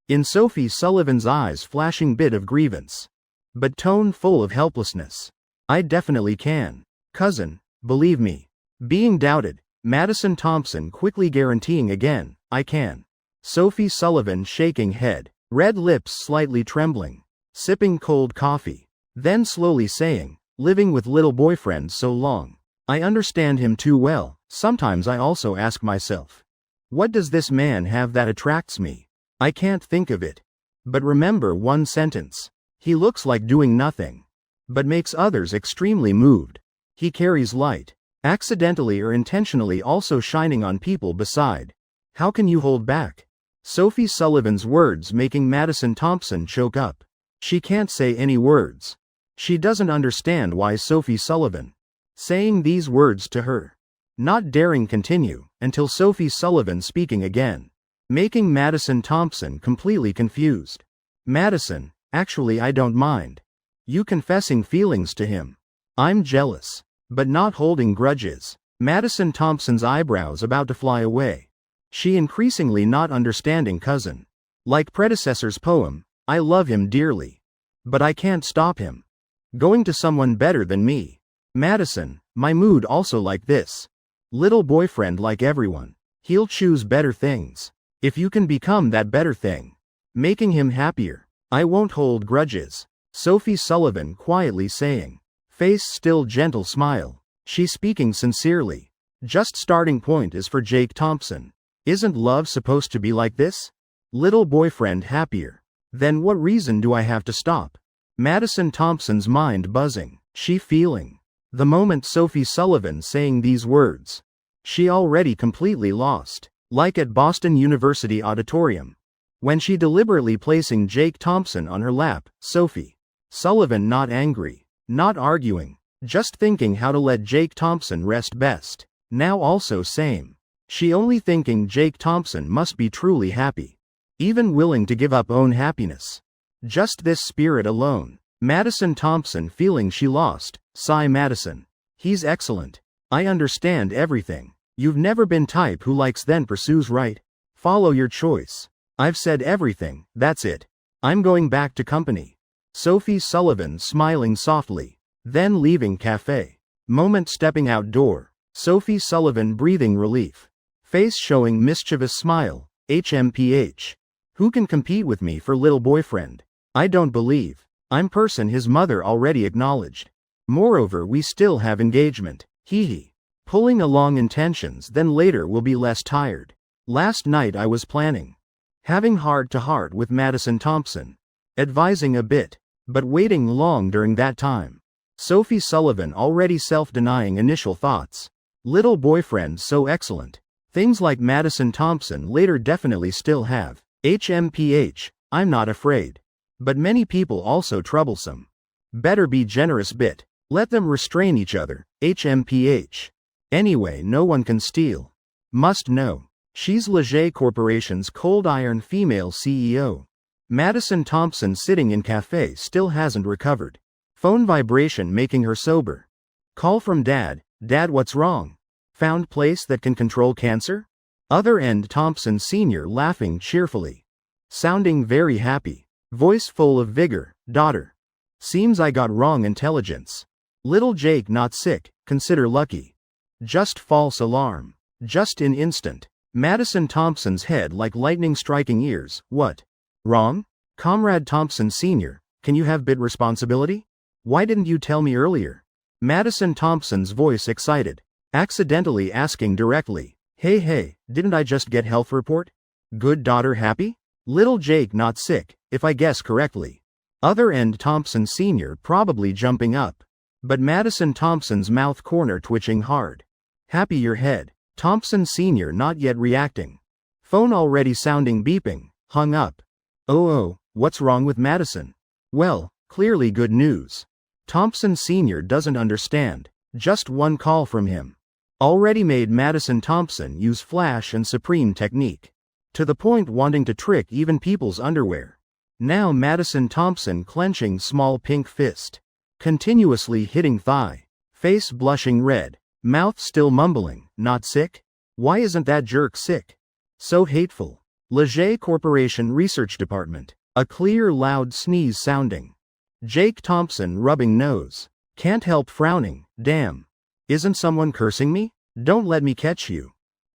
In Sophie Sullivan's eyes flashing bit of grievance. But tone full of helplessness. I definitely can. Cousin, believe me. Being doubted, Madison Thompson quickly guaranteeing again, I can. Sophie Sullivan shaking head, red lips slightly trembling. Sipping cold coffee. Then slowly saying, living with little boyfriend so long. I understand him too well. Sometimes I also ask myself. What does this man have that attracts me? I can't think of it. But remember one sentence. He looks like doing nothing. But makes others extremely moved. He carries light. Accidentally or intentionally also shining on people beside. How can you hold back? Sophie Sullivan's words making Madison Thompson choke up. She can't say any words. She doesn't understand why Sophie Sullivan saying these words to her. Not daring continue, until Sophie Sullivan speaking again. Making Madison Thompson completely confused. Madison, actually I don't mind. You confessing feelings to him. I'm jealous. But not holding grudges. Madison Thompson's eyebrows about to fly away. She increasingly not understanding cousin. Like predecessor's poem, I love him dearly. But I can't stop him. Going to someone better than me. Madison, my mood also like this. Little boyfriend like everyone. He'll choose better things. If you can become that better thing. Making him happier. I won't hold grudges. Sophie Sullivan quietly saying. Face still gentle smile. She speaking sincerely. Just starting point is for Jake Thompson. Isn't love supposed to be like this? Little boyfriend happier. Then what reason do I have to stop? Madison Thompson's mind buzzing. She feeling. The moment Sophie Sullivan saying these words. She already completely lost. Like at Boston University auditorium. When she deliberately placing Jake Thompson on her lap, Sophie. Sullivan not angry, not arguing, just thinking how to let Jake Thompson rest best. Now also same. She only thinking Jake Thompson must be truly happy. Even willing to give up own happiness. Just this spirit alone. Madison Thompson feeling she lost. Sigh Madison. He's excellent. I understand everything. You've never been type who likes then pursues right. Follow your choice. I've said everything, that's it. I'm going back to company. Sophie Sullivan smiling softly. Then leaving cafe. Moment stepping outdoor. Sophie Sullivan breathing relief. Face showing mischievous smile. HMPH. Who can compete with me for little boyfriend? I don't believe. I'm person his mother already acknowledged. Moreover we still have engagement. Hee hee. Pulling along intentions then later will be less tired. Last night I was planning. Having heart to heart with Madison Thompson. Advising a bit. But waiting long during that time. Sophie Sullivan already self-denying initial thoughts. Little boyfriend so excellent. Things like Madison Thompson later definitely still have. HMPH, I'm not afraid. But many people also troublesome. Better be generous bit. Let them restrain each other. HMPH. Anyway no one can steal. Must know. She's Leger Corporation's cold iron female CEO. Madison Thompson sitting in cafe still hasn't recovered. Phone vibration making her sober. Call from dad. Dad what's wrong? Found place that can control cancer? Other end Thompson Sr. laughing cheerfully. Sounding very happy. Voice full of vigor. Daughter. Seems I got wrong intelligence. Little Jake not sick, consider lucky. Just false alarm. Just in instant. Madison Thompson's head like lightning striking ears. What? Wrong? Comrade Thompson Sr., can you have bit responsibility? Why didn't you tell me earlier? Madison Thompson's voice excited. Accidentally asking directly. Hey, didn't I just get health report? Good daughter happy? Little Jake not sick, if I guess correctly. Other end Thompson Sr. probably jumping up. But Madison Thompson's mouth corner twitching hard. Happy your head. Thompson Sr. not yet reacting. Phone already sounding beeping, hung up. Oh, what's wrong with Madison? Well, clearly good news. Thompson Sr. doesn't understand. Just one call from him. Already made Madison Thompson use flash and supreme technique. To the point wanting to trick even people's underwear. Now Madison Thompson clenching small pink fist. Continuously hitting thigh. Face blushing red. Mouth still mumbling, not sick? Why isn't that jerk sick? So hateful. Leger Corporation Research Department. A clear loud sneeze sounding. Jake Thompson rubbing nose. Can't help frowning, damn. Isn't someone cursing me? Don't let me catch you.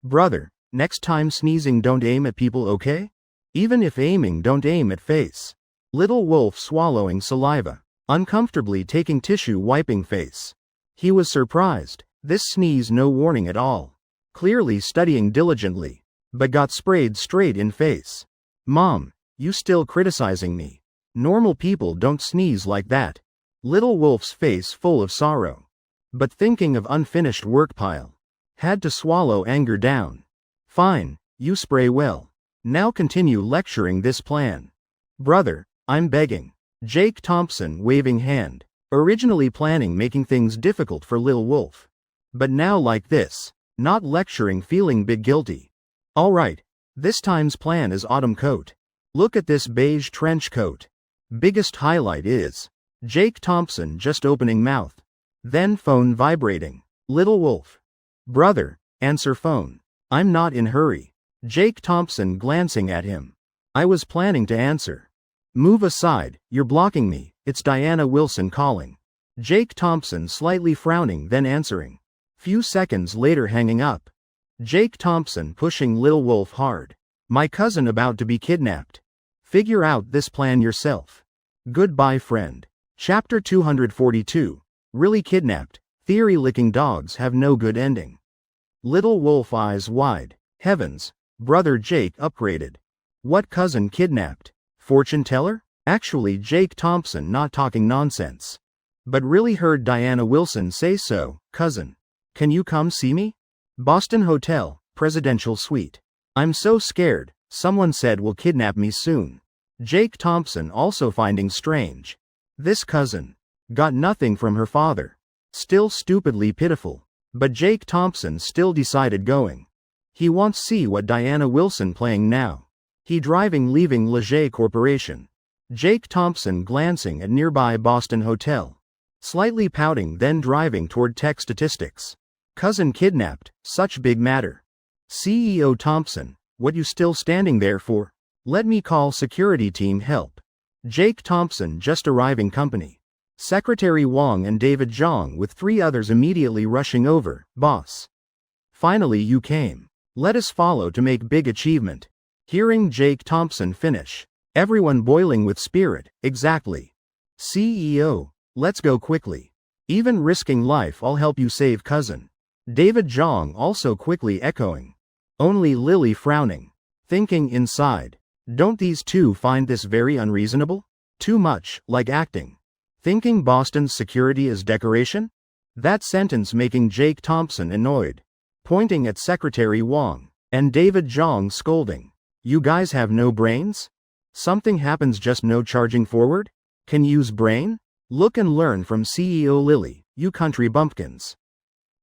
Brother, next time sneezing don't aim at people okay? Even if aiming don't aim at face. Little wolf swallowing saliva. Uncomfortably taking tissue wiping face. He was surprised. This sneeze no warning at all. Clearly studying diligently. But got sprayed straight in face. Mom, you still criticizing me. Normal people don't sneeze like that. Little wolf's face full of sorrow. But thinking of unfinished work pile. Had to swallow anger down. Fine, you spray well. Now continue lecturing this plan. Brother, I'm begging. Jake Thompson waving hand. Originally planning making things difficult for Lil Wolf. But now like this. Not lecturing feeling bit guilty. Alright. This time's plan is autumn coat. Look at this beige trench coat. Biggest highlight is. Jake Thompson just opening mouth. Then phone vibrating. Little Wolf. Brother, answer phone. I'm not in hurry. Jake Thompson glancing at him. I was planning to answer. Move aside, you're blocking me, it's Diana Wilson calling. Jake Thompson slightly frowning then answering. Few seconds later hanging up. Jake Thompson pushing Lil Wolf hard. My cousin about to be kidnapped. Figure out this plan yourself. Goodbye friend. Chapter 242. Really kidnapped. Theory licking dogs have no good ending. Little Wolf eyes wide. Heavens. Brother Jake upgraded. What cousin kidnapped? Fortune teller? Actually Jake Thompson not talking nonsense. But really heard Diana Wilson say so. Cousin. Can you come see me? Boston Hotel, Presidential Suite. I'm so scared, someone said will kidnap me soon. Jake Thompson also finding strange. This cousin got nothing from her father. Still stupidly pitiful. But Jake Thompson still decided going. He wants see what Diana Wilson playing now. He driving leaving Leger Corporation. Jake Thompson glancing at nearby Boston Hotel. Slightly pouting then driving toward tech statistics. Cousin kidnapped, such big matter. CEO Thompson, what you still standing there for? Let me call security team help. Jake Thompson just arriving company. Secretary Wong and David Zhang with 3 others immediately rushing over, boss. Finally you came. Let us follow to make big achievement. Hearing Jake Thompson finish. Everyone boiling with spirit, exactly. CEO, let's go quickly. Even risking life I'll help you save cousin. David Zhang also quickly echoing. Only Lily frowning. Thinking inside. Don't these two find this very unreasonable? Too much, like acting. Thinking Boston's security is decoration? That sentence making Jake Thompson annoyed. Pointing at Secretary Wong. And David Zhang scolding. You guys have no brains? Something happens just no charging forward? Can use brain? Look and learn from CEO Lily, you country bumpkins.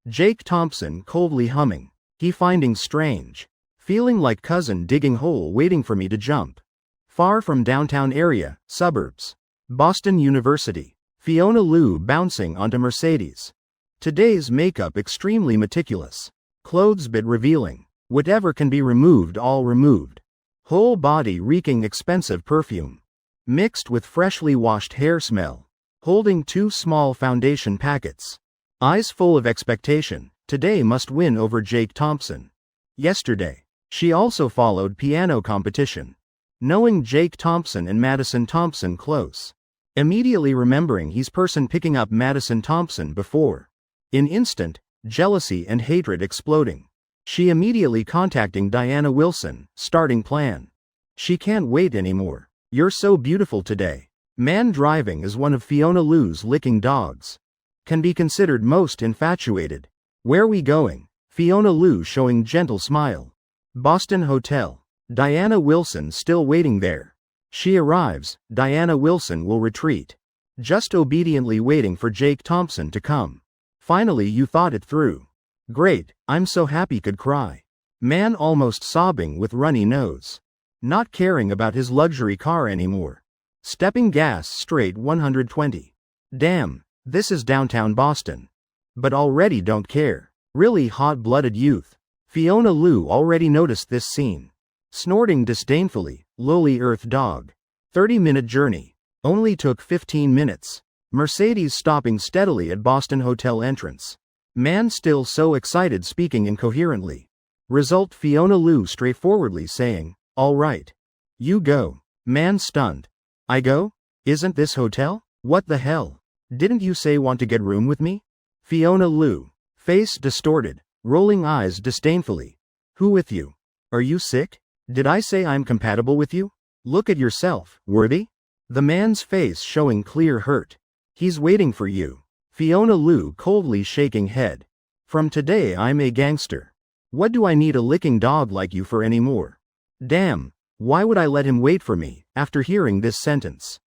Jake Thompson coldly humming. He finding strange. Feeling like cousin digging hole waiting for me to jump. Far from downtown area, suburbs. Boston University. Fiona Liu bouncing onto Mercedes. Today's makeup extremely meticulous. Clothes bit revealing. Whatever can be removed all removed. Whole body reeking expensive perfume. Mixed with freshly washed hair smell. Holding 2 small foundation packets. Eyes full of expectation. Today must win over Jake Thompson. Yesterday, she also followed piano competition. Knowing Jake Thompson and Madison Thompson close. Immediately remembering he's person picking up Madison Thompson before. In instant, jealousy and hatred exploding. She immediately contacting Diana Wilson, starting plan. She can't wait anymore. You're so beautiful today. Man driving is one of Fiona Liu's licking dogs. Can be considered most infatuated. Where we going? Fiona Liu showing gentle smile. Boston Hotel. Diana Wilson still waiting there. She arrives, Diana Wilson will retreat. Just obediently waiting for Jake Thompson to come. Finally you thought it through. Great, I'm so happy could cry. Man almost sobbing with runny nose. Not caring about his luxury car anymore. Stepping gas straight 120. Damn, this is downtown Boston. But already don't care. Really hot-blooded youth. Fiona Liu already noticed this scene. Snorting disdainfully, lowly earth dog. 30-minute journey. Only took 15 minutes. Mercedes stopping steadily at Boston Hotel entrance. Man still so excited speaking incoherently. Result Fiona Liu straightforwardly saying, all right. You go. Man stunned. I go? Isn't this hotel? What the hell? Didn't you say want to get room with me? Fiona Liu. Face distorted. Rolling eyes disdainfully. Who with you? Are you sick? Did I say I'm compatible with you? Look at yourself, worthy? The man's face showing clear hurt. He's waiting for you. Fiona Liu coldly shaking head. From today I'm a gangster. What do I need a licking dog like you for anymore? Damn, why would I let him wait for me, after hearing this sentence?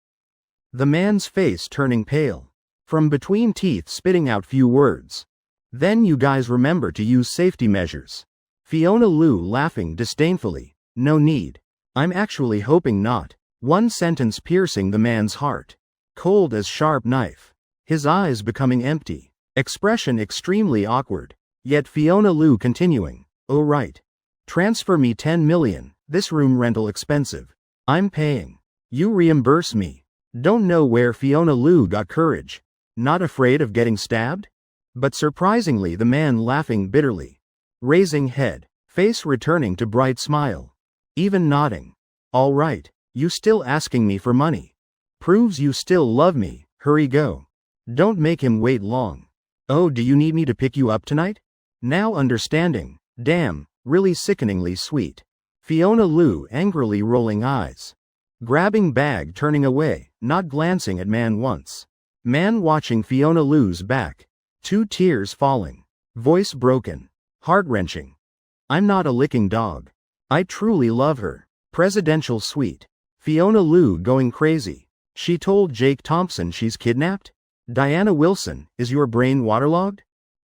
The man's face turning pale. From between teeth spitting out few words. Then you guys remember to use safety measures. Fiona Liu laughing disdainfully. No need. I'm actually hoping not. One sentence piercing the man's heart. Cold as sharp knife. His eyes becoming empty. Expression extremely awkward. Yet Fiona Liu continuing. Oh right. Transfer me 10 million, this room rental expensive. I'm paying. You reimburse me. Don't know where Fiona Liu got courage. Not afraid of getting stabbed? But surprisingly the man laughing bitterly. Raising head. Face returning to bright smile. Even nodding. All right, you still asking me for money. Proves you still love me, hurry go. Don't make him wait long. Oh, do you need me to pick you up tonight? Now understanding. Damn, really sickeningly sweet. Fiona Liu angrily rolling eyes. Grabbing bag turning away, not glancing at man once. Man watching Fiona Liu's back. 2 tears falling. Voice broken. Heart-wrenching. I'm not a licking dog. I truly love her. Presidential suite. Fiona Liu going crazy. She told Jake Thompson she's kidnapped? Diana Wilson, is your brain waterlogged?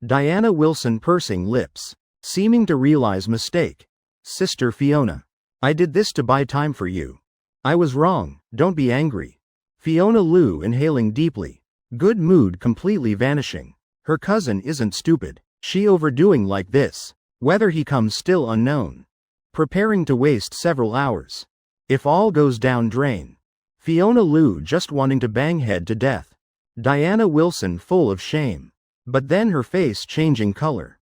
Diana Wilson pursing lips, seeming to realize mistake. Sister Fiona. I did this to buy time for you. I was wrong, don't be angry. Fiona Liu inhaling deeply. Good mood completely vanishing. Her cousin isn't stupid. She overdoing like this. Whether he comes still unknown. Preparing to waste several hours. If all goes down drain. Fiona Liu just wanting to bang head to death. Diana Wilson full of shame. But then her face changing color.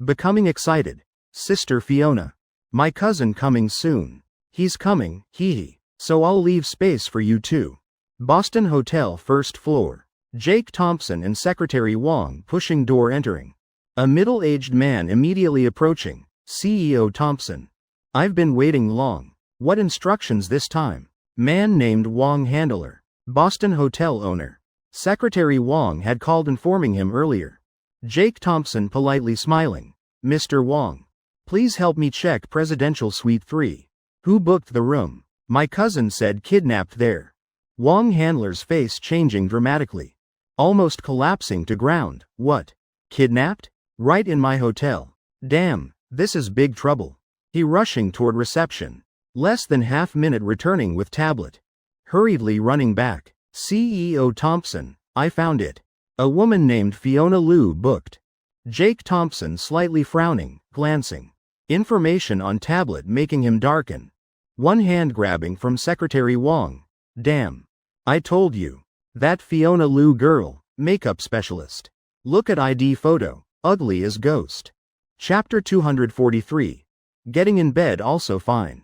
Becoming excited. Sister Fiona. My cousin coming soon. He's coming, hee. So I'll leave space for you too. Boston Hotel first floor. Jake Thompson and Secretary Wong pushing door entering. A middle-aged man immediately approaching. CEO Thompson. I've been waiting long. What instructions this time? Man named Wong handler. Boston Hotel owner. Secretary Wong had called informing him earlier. Jake Thompson politely smiling. Mr. Wong. Please help me check Presidential Suite 3. Who booked the room? My cousin said kidnapped there. Wong handler's face changing dramatically. Almost collapsing to ground. What? Kidnapped? Right in my hotel. Damn, this is big trouble. He rushing toward reception. Less than half minute returning with tablet. Hurriedly running back. CEO Thompson, I found it. A woman named Fiona Liu booked. Jake Thompson slightly frowning, glancing. Information on tablet making him darken. One hand grabbing from Secretary Wong. Damn. I told you. That Fiona Liu girl, makeup specialist. Look at ID photo, ugly as ghost. Chapter 243. Getting in bed also fine.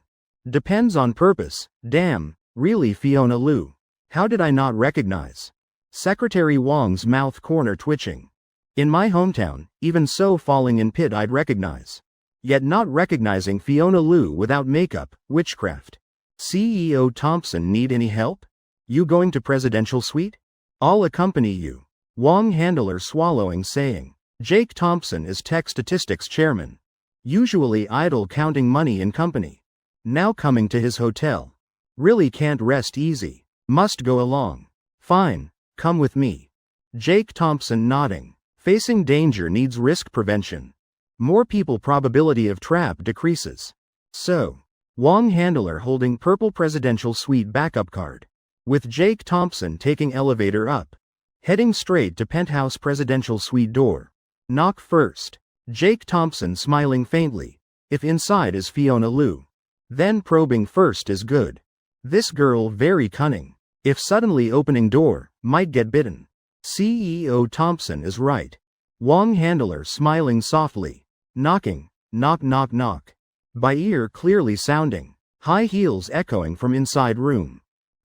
Depends on purpose. Damn, really Fiona Liu. How did I not recognize? Secretary Wong's mouth corner twitching. In my hometown, even so falling in pit I'd recognize. Yet not recognizing Fiona Liu without makeup, witchcraft. CEO Thompson need any help? You going to Presidential Suite? I'll accompany you. Wong handler swallowing saying. Jake Thompson is tech statistics chairman. Usually idle counting money in company. Now coming to his hotel. Really can't rest easy. Must go along. Fine, come with me. Jake Thompson nodding. Facing danger needs risk prevention. More people probability of trap decreases. So. Wong handler holding purple Presidential Suite backup card. With Jake Thompson taking elevator up. Heading straight to penthouse Presidential Suite door. Knock first. Jake Thompson smiling faintly. If inside is Fiona Liu. Then probing first is good. This girl very cunning. If suddenly opening door, might get bitten. CEO Thompson is right. Wong handler smiling softly. Knocking. Knock knock knock. By ear clearly sounding. High heels echoing from inside room.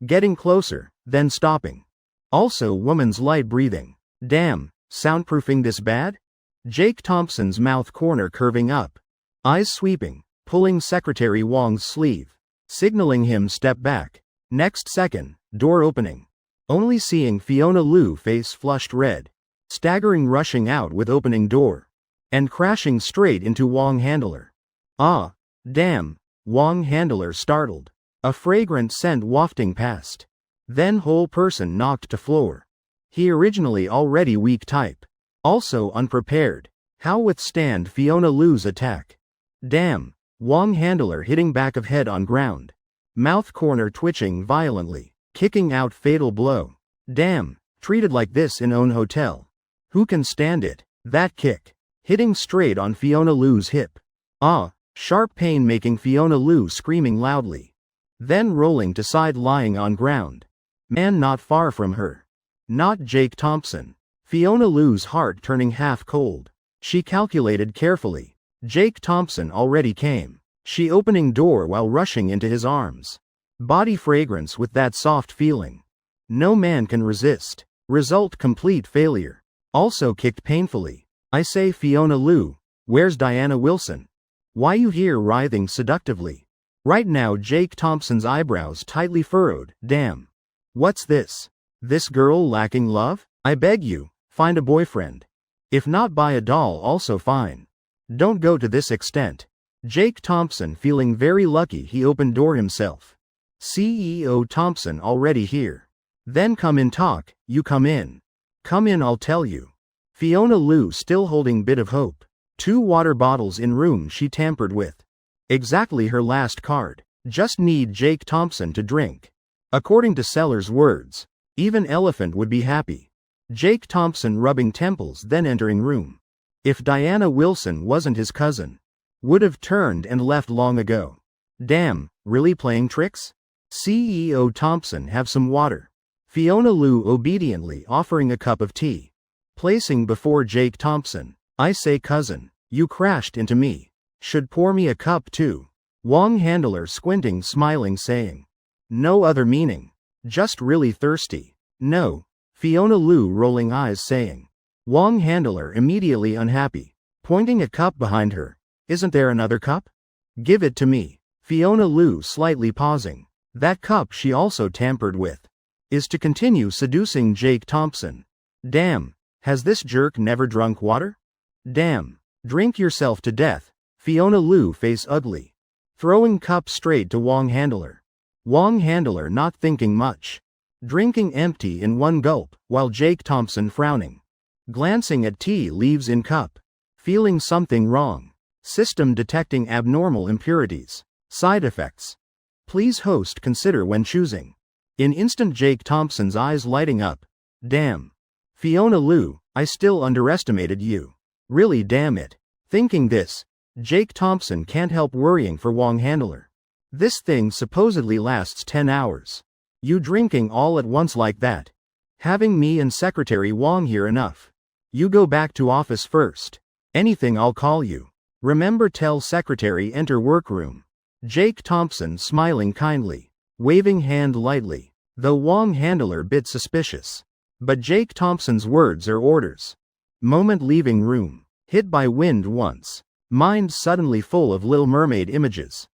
Getting closer, then stopping. Also woman's light breathing. Damn, soundproofing this bad? Jake Thompson's mouth corner curving up. Eyes sweeping, pulling Secretary Wong's sleeve. Signaling him step back. Next second, door opening. Only seeing Fiona Liu face flushed red. Staggering rushing out with opening door. And crashing straight into Wong handler. Ah, damn, Wong handler startled. A fragrant scent wafting past. Then whole person knocked to floor. He originally already weak type. Also unprepared. How withstand Fiona Liu's attack? Damn, Wong handler hitting back of head on ground. Mouth corner twitching violently. Kicking out fatal blow. Damn, treated like this in own hotel. Who can stand it? That kick. Hitting straight on Fiona Liu's hip. Ah, sharp pain making Fiona Liu screaming loudly. Then rolling to side lying on ground. Man not far from her. Not Jake Thompson. Fiona Liu's heart turning half cold. She calculated carefully. Jake Thompson already came. She opening door while rushing into his arms. Body fragrance with that soft feeling. No man can resist. Result complete failure. Also kicked painfully. I say Fiona Liu, where's Diana Wilson? Why you here writhing seductively? Right now Jake Thompson's eyebrows tightly furrowed. Damn. What's this? This girl lacking love? I beg you, find a boyfriend. If not buy a doll also fine. Don't go to this extent. Jake Thompson feeling very lucky he opened door himself. CEO Thompson already here. Then come in talk, you come in. Come in I'll tell you. Fiona Liu still holding bit of hope. 2 water bottles in room she tampered with. Exactly her last card. Just need Jake Thompson to drink. According to Sellers' words, even Elephant would be happy. Jake Thompson rubbing temples then entering room. If Diana Wilson wasn't his cousin, would have turned and left long ago. Damn, really playing tricks? CEO Thompson have some water. Fiona Liu obediently offering a cup of tea. Placing before Jake Thompson. I say cousin, you crashed into me. Should pour me a cup too. Wong handler squinting smiling saying. No other meaning. Just really thirsty. No. Fiona Liu rolling eyes saying. Wong handler immediately unhappy. Pointing a cup behind her. Isn't there another cup? Give it to me. Fiona Liu slightly pausing. That cup she also tampered with. Is to continue seducing Jake Thompson. Damn. Has this jerk never drunk water? Damn. Drink yourself to death. Fiona Liu face ugly. Throwing cup straight to Wong handler. Wong handler not thinking much. Drinking empty in one gulp, while Jake Thompson frowning. Glancing at tea leaves in cup. Feeling something wrong. System detecting abnormal impurities. Side effects. Please host consider when choosing. In instant Jake Thompson's eyes lighting up. Damn. Fiona Liu, I still underestimated you. Really damn it. Thinking this, Jake Thompson can't help worrying for Wong handler. This thing supposedly lasts 10 hours. You drinking all at once like that. Having me and Secretary Wong here enough. You go back to office first. Anything I'll call you. Remember tell Secretary enter workroom. Jake Thompson smiling kindly. Waving hand lightly. Though Wong handler bit suspicious. But Jake Thompson's words are orders. Moment leaving room. Hit by wind once. Mind suddenly full of Little Mermaid images.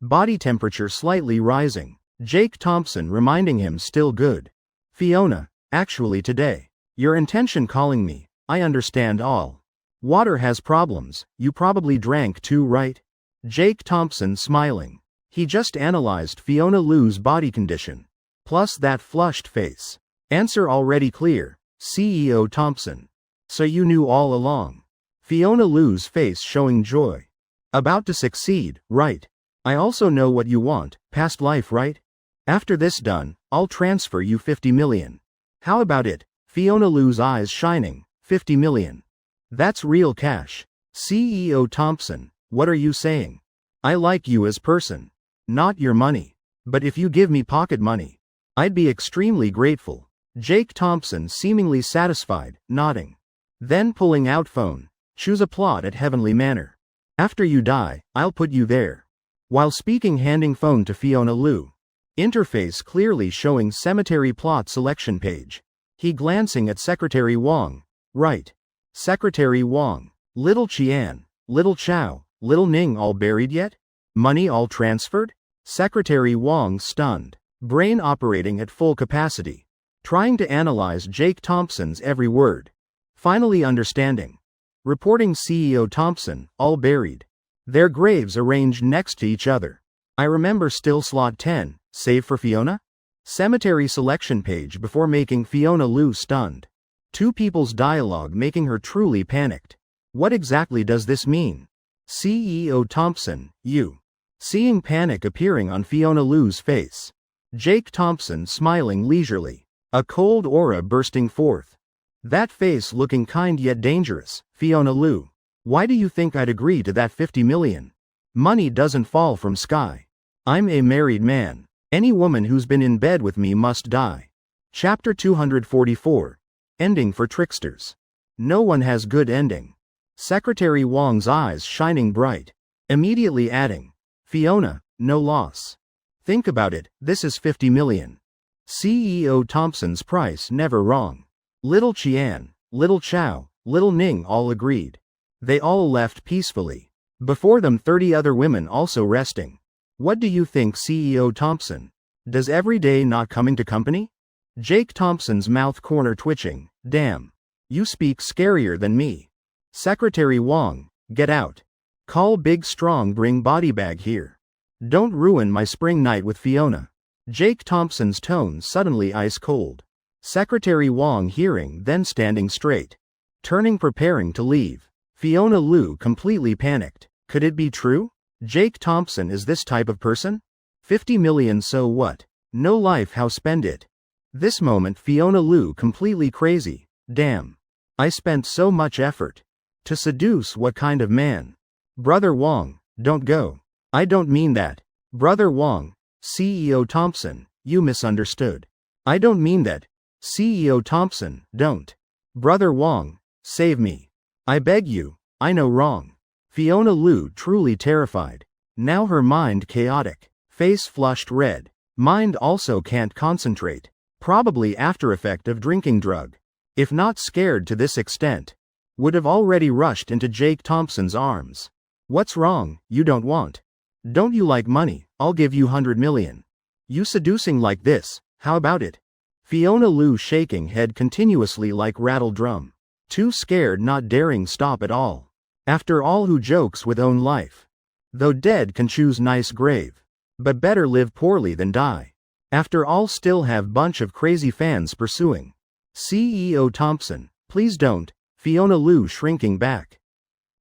Body temperature slightly rising. Jake Thompson reminding him still good. Fiona, actually today. Your intention calling me, I understand all. Water has problems, you probably drank too right? Jake Thompson smiling. He just analyzed Fiona Liu's body condition. Plus that flushed face. Answer already clear, CEO Thompson. So you knew all along. Fiona Liu's face showing joy. About to succeed, right? I also know what you want, past life right? After this done, I'll transfer you 50 million. How about it? Fiona Liu's eyes shining, 50 million. That's real cash. CEO Thompson, what are you saying? I like you as person. Not your money. But if you give me pocket money, I'd be extremely grateful. Jake Thompson seemingly satisfied, nodding. Then pulling out phone. Choose a plot at Heavenly Manor. After you die, I'll put you there. While speaking handing phone to Fiona Liu. Interface clearly showing cemetery plot selection page. He glancing at Secretary Wong. Right. Secretary Wong. Little Qian, Little Chow, Little Ning all buried yet? Money all transferred? Secretary Wong stunned. Brain operating at full capacity. Trying to analyze Jake Thompson's every word. Finally understanding. Reporting CEO Thompson, all buried. Their graves arranged next to each other. I remember still slot 10, save for Fiona? Cemetery selection page before making Fiona Liu stunned. 2 people's dialogue making her truly panicked. What exactly does this mean? CEO Thompson, you. Seeing panic appearing on Fiona Liu's face. Jake Thompson smiling leisurely. A cold aura bursting forth. That face looking kind yet dangerous. Fiona Liu. Why do you think I'd agree to that 50 million? Money doesn't fall from sky. I'm a married man. Any woman who's been in bed with me must die. Chapter 244. Ending for tricksters. No one has good ending. Secretary Wong's eyes shining bright. Immediately adding. Fiona, no loss. Think about it, this is 50 million. CEO Thompson's price never wrong. Little Qian, Little Chow, Little Ning all agreed. They all left peacefully. Before them 30 other women also resting. What do you think, CEO Thompson? Does every day not coming to company? Jake Thompson's mouth corner twitching. Damn. You speak scarier than me. Secretary Wong, get out. Call Big Strong bring body bag here. Don't ruin my spring night with Fiona. Jake Thompson's tone suddenly ice cold. Secretary Wong hearing, then standing straight. Turning, preparing to leave. Fiona Liu completely panicked. Could it be true? Jake Thompson is this type of person? 50 million, so what? No life, how spend it? This moment Fiona Liu completely crazy. Damn. I spent so much effort. To seduce what kind of man? Brother Wong, don't go. I don't mean that. Brother Wong, CEO Thompson, you misunderstood. I don't mean that. CEO Thompson, don't. Brother Wong, save me. I beg you, I know wrong. Fiona Liu truly terrified. Now her mind chaotic. Face flushed red. Mind also can't concentrate. Probably after effect of drinking drug. If not scared to this extent, would have already rushed into Jake Thompson's arms. What's wrong? You don't want? Don't you like money? I'll give you 100 million. You seducing like this, how about it? Fiona Liu shaking head continuously like rattled drum. Too scared, not daring stop at all. After all, who jokes with own life? Though dead can choose nice grave. But better live poorly than die. After all, still have bunch of crazy fans pursuing. CEO Thompson, please don't. Fiona Liu shrinking back.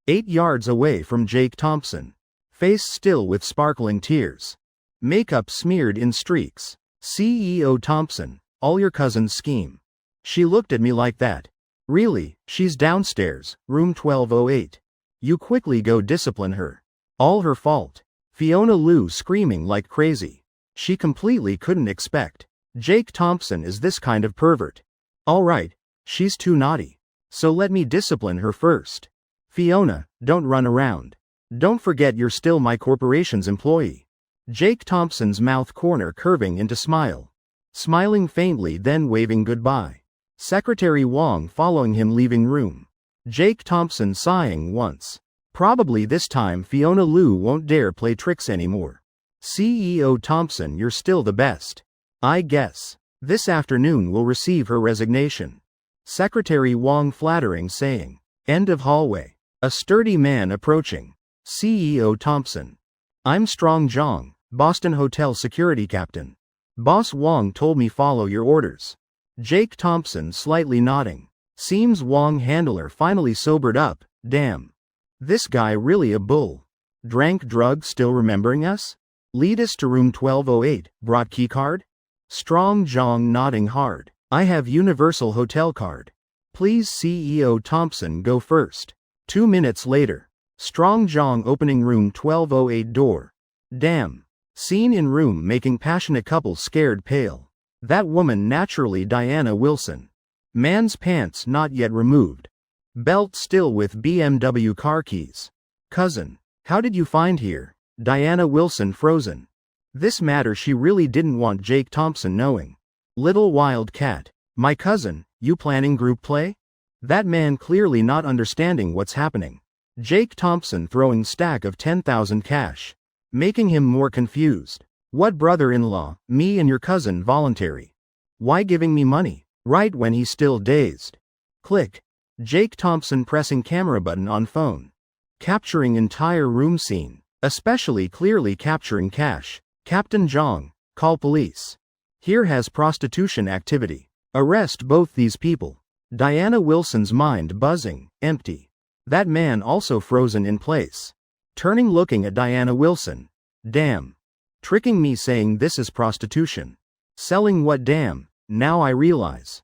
8 yards away from Jake Thompson. Face still with sparkling tears. Makeup smeared in streaks. CEO Thompson, all your cousin's scheme. She looked at me like that. Really, she's downstairs, room 1208. You quickly go discipline her. All her fault. Fiona Liu screaming like crazy. She completely couldn't expect. Jake Thompson is this kind of pervert. Alright, she's too naughty. So let me discipline her first. Fiona, don't run around. Don't forget you're still my corporation's employee. Jake Thompson's mouth corner curving into smile. Smiling faintly, then waving goodbye. Secretary Wong following him leaving room. Jake Thompson sighing once. Probably this time Fiona Liu won't dare play tricks anymore. CEO Thompson, you're still the best. I guess. This afternoon will receive her resignation. Secretary Wong flattering saying. End of hallway. A sturdy man approaching. CEO Thompson. I'm Strong Jong, Boston Hotel security captain. Boss Wong told me follow your orders. Jake Thompson slightly nodding. Seems Wong handler finally sobered up. Damn. This guy really a bull. Drank drugs, still remembering us? Lead us to room 1208, brought keycard? Strong Jong nodding hard. I have universal hotel card. Please CEO Thompson go first. 2 minutes later. Strong Jong opening room 1208 door. Damn. Scene in room making passionate couple scared pale. That woman naturally Diana Wilson. Man's pants not yet removed. Belt still with BMW car keys. Cousin. How did you find here? Diana Wilson frozen. This matter she really didn't want Jake Thompson knowing. Little wild cat. My cousin, you planning group play? That man clearly not understanding what's happening. Jake Thompson throwing stack of 10,000 cash. Making him more confused. What brother-in-law, me and your cousin voluntary. Why giving me money? Right when he's still dazed. Click. Jake Thompson pressing camera button on phone. Capturing entire room scene. Especially clearly capturing cash. Captain Jong, call police. Here has prostitution activity. Arrest both these people. Diana Wilson's mind buzzing, empty. That man also frozen in place. Turning looking at Diana Wilson. Damn. Tricking me saying this is prostitution. Selling what? Damn, now I realize.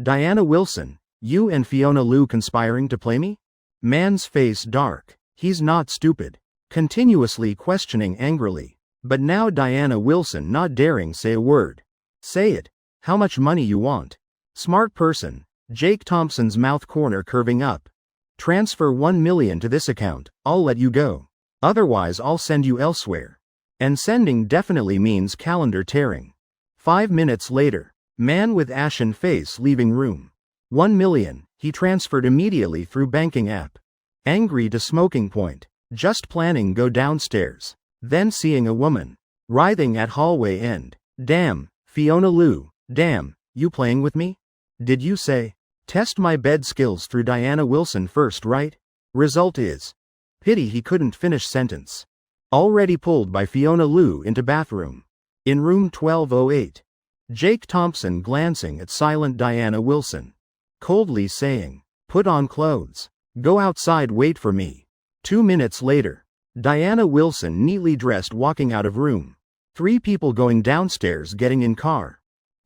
Diana Wilson, you and Fiona Liu conspiring to play me? Man's face dark. He's not stupid. Continuously questioning angrily. But now Diana Wilson not daring say a word. Say it. How much money you want? Smart person. Jake Thompson's mouth corner curving up. Transfer 1 million to this account, I'll let you go. Otherwise I'll send you elsewhere. And sending definitely means calendar tearing. 5 minutes later. Man with ashen face leaving room. 1 million, he transferred immediately through banking app. Angry to smoking point. Just planning go downstairs. Then seeing a woman. Writhing at hallway end. Damn, Fiona Liu, damn, you playing with me? Did you say? Test my bed skills through Diana Wilson first, right? Result is. Pity he couldn't finish sentence. Already pulled by Fiona Liu into bathroom. In room 1208. Jake Thompson glancing at silent Diana Wilson. Coldly saying, "Put on clothes. Go outside, wait for me." 2 minutes later. Diana Wilson neatly dressed walking out of room. 3 people going downstairs getting in car.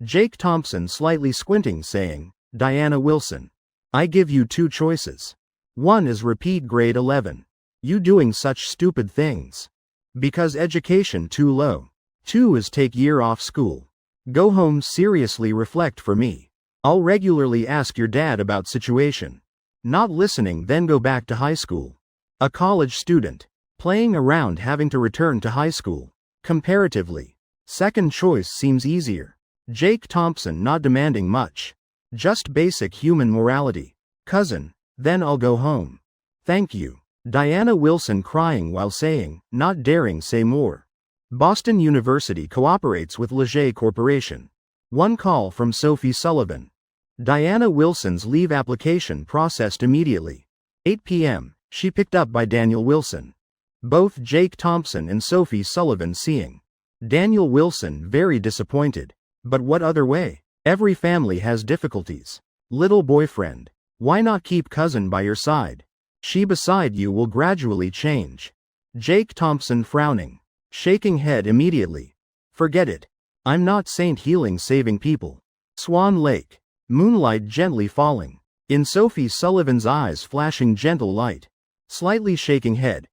Jake Thompson slightly squinting saying, "Diana Wilson. I give you 2 choices. 1 is repeat grade 11. You doing such stupid things. Because education too low. 2 is take year off school. Go home, seriously reflect for me. I'll regularly ask your dad about situation. Not listening, then go back to high school. A college student. Playing around, having to return to high school. Comparatively. Second choice seems easier. Jake Thompson not demanding much. Just basic human morality. Cousin, then I'll go home. Thank you." Diana Wilson crying while saying, not daring say more. Boston University cooperates with Leger Corporation. 1 call from Sophie Sullivan. Diana Wilson's leave application processed immediately. 8 p.m., she picked up by Daniel Wilson. Both Jake Thompson and Sophie Sullivan seeing. Daniel Wilson very disappointed. But what other way? Every family has difficulties. Little boyfriend. Why not keep cousin by your side? She beside you will gradually change. Jake Thompson frowning. Shaking head immediately. Forget it. I'm not saint healing saving people. Swan Lake. Moonlight gently falling. In Sophie Sullivan's eyes flashing gentle light. Slightly shaking head.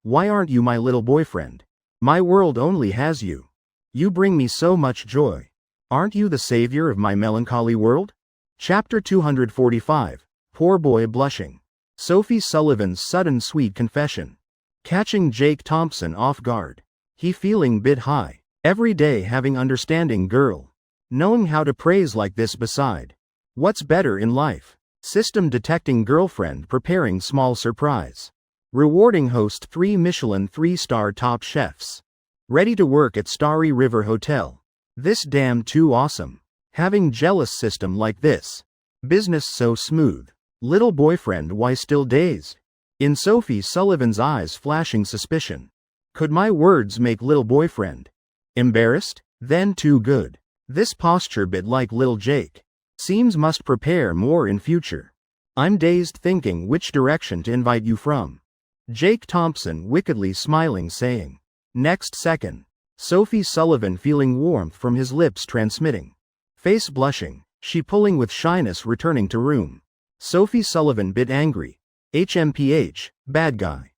Why aren't you my little boyfriend? My world only has you. You bring me so much joy. Aren't you the savior of my melancholy world? Chapter 245. Poor boy blushing. Sophie Sullivan's sudden sweet confession. Catching Jake Thompson off guard. He feeling bit high. Every day having understanding girl. Knowing how to praise like this beside. What's better in life? System detecting girlfriend preparing small surprise. Rewarding host 3 Michelin 3-star top chefs. Ready to work at Starry River Hotel. This damn too awesome. Having jealous system like this. Business so smooth. Little boyfriend why still dazed? In Sophie Sullivan's eyes flashing suspicion. Could my words make little boyfriend embarrassed? Then too good. This posture bit like little Jake. Seems must prepare more in future. I'm dazed thinking which direction to invite you from. Jake Thompson wickedly smiling saying. Next second. Sophie Sullivan feeling warmth from his lips transmitting. Face blushing, she pulling with shyness returning to room. Sophie Sullivan bit angry. HMPH, bad guy.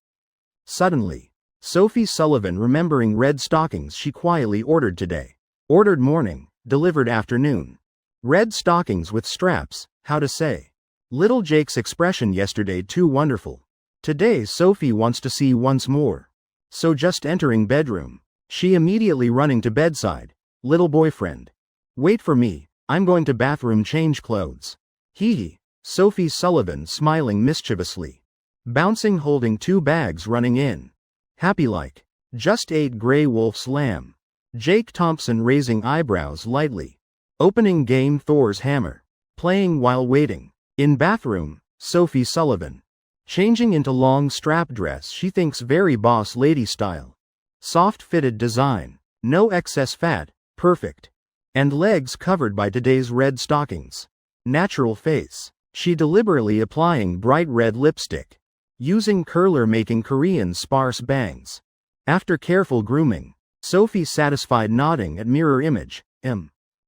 Suddenly. Sophie Sullivan remembering red stockings she quietly ordered today. Ordered morning, delivered afternoon. Red stockings with straps, how to say. Little Jake's expression yesterday too wonderful. Today Sophie wants to see once more. So just entering bedroom. She immediately running to bedside. Little boyfriend. Wait for me, I'm going to bathroom change clothes. Hee hee. Sophie Sullivan smiling mischievously. Bouncing holding 2 bags running in. Happy like. Just ate Grey Wolf's lamb. Jake Thompson raising eyebrows lightly. Opening game Thor's hammer. Playing while waiting. In bathroom, Sophie Sullivan. Changing into long strap dress she thinks very boss lady style. Soft fitted design. No excess fat, perfect. And legs covered by today's red stockings. Natural face. She deliberately applying bright red lipstick. Using curler making Korean sparse bangs. After careful grooming, Sophie satisfied nodding at mirror image.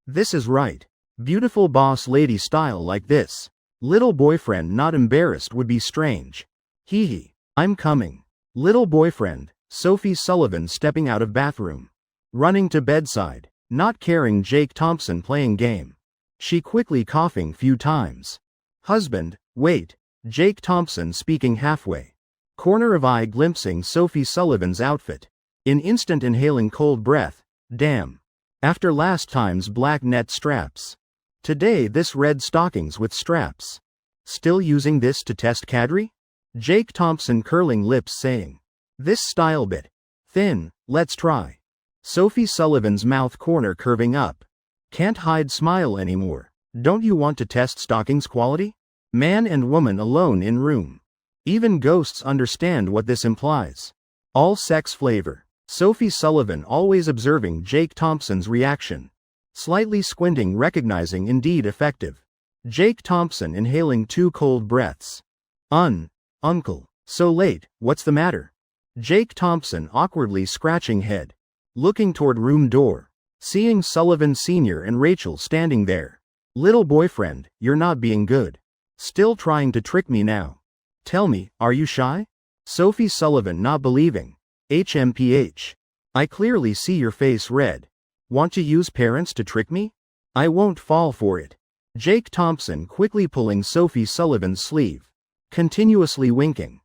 This is right. Beautiful boss lady style like this. Little boyfriend not embarrassed would be strange. Hee hee. I'm coming. Little boyfriend, Sophie Sullivan stepping out of bathroom. Running to bedside, not caring Jake Thompson playing game. She quickly coughing few times. Husband, wait. Jake Thompson speaking halfway. Corner of eye glimpsing Sophie Sullivan's outfit. In instant inhaling cold breath. Damn. After last time's black net straps. Today this red stockings with straps. Still using this to test cadre? Jake Thompson curling lips saying. This style bit thin, let's try. Sophie Sullivan's mouth corner curving up. Can't hide smile anymore. Don't you want to test stockings quality? Man and woman alone in room. Even ghosts understand what this implies. All sex flavor. Sophie Sullivan always observing Jake Thompson's reaction. Slightly squinting, recognizing indeed effective. Jake Thompson inhaling 2 cold breaths. Uncle. So late, what's the matter? Jake Thompson awkwardly scratching head. Looking toward room door. Seeing Sullivan Sr. and Rachel standing there. Little boyfriend, you're not being good. Still trying to trick me now. Tell me, are you shy? Sophie Sullivan not believing. HMPH. I clearly see your face red. Want to use parents to trick me? I won't fall for it. Jake Thompson quickly pulling Sophie Sullivan's sleeve. Continuously winking.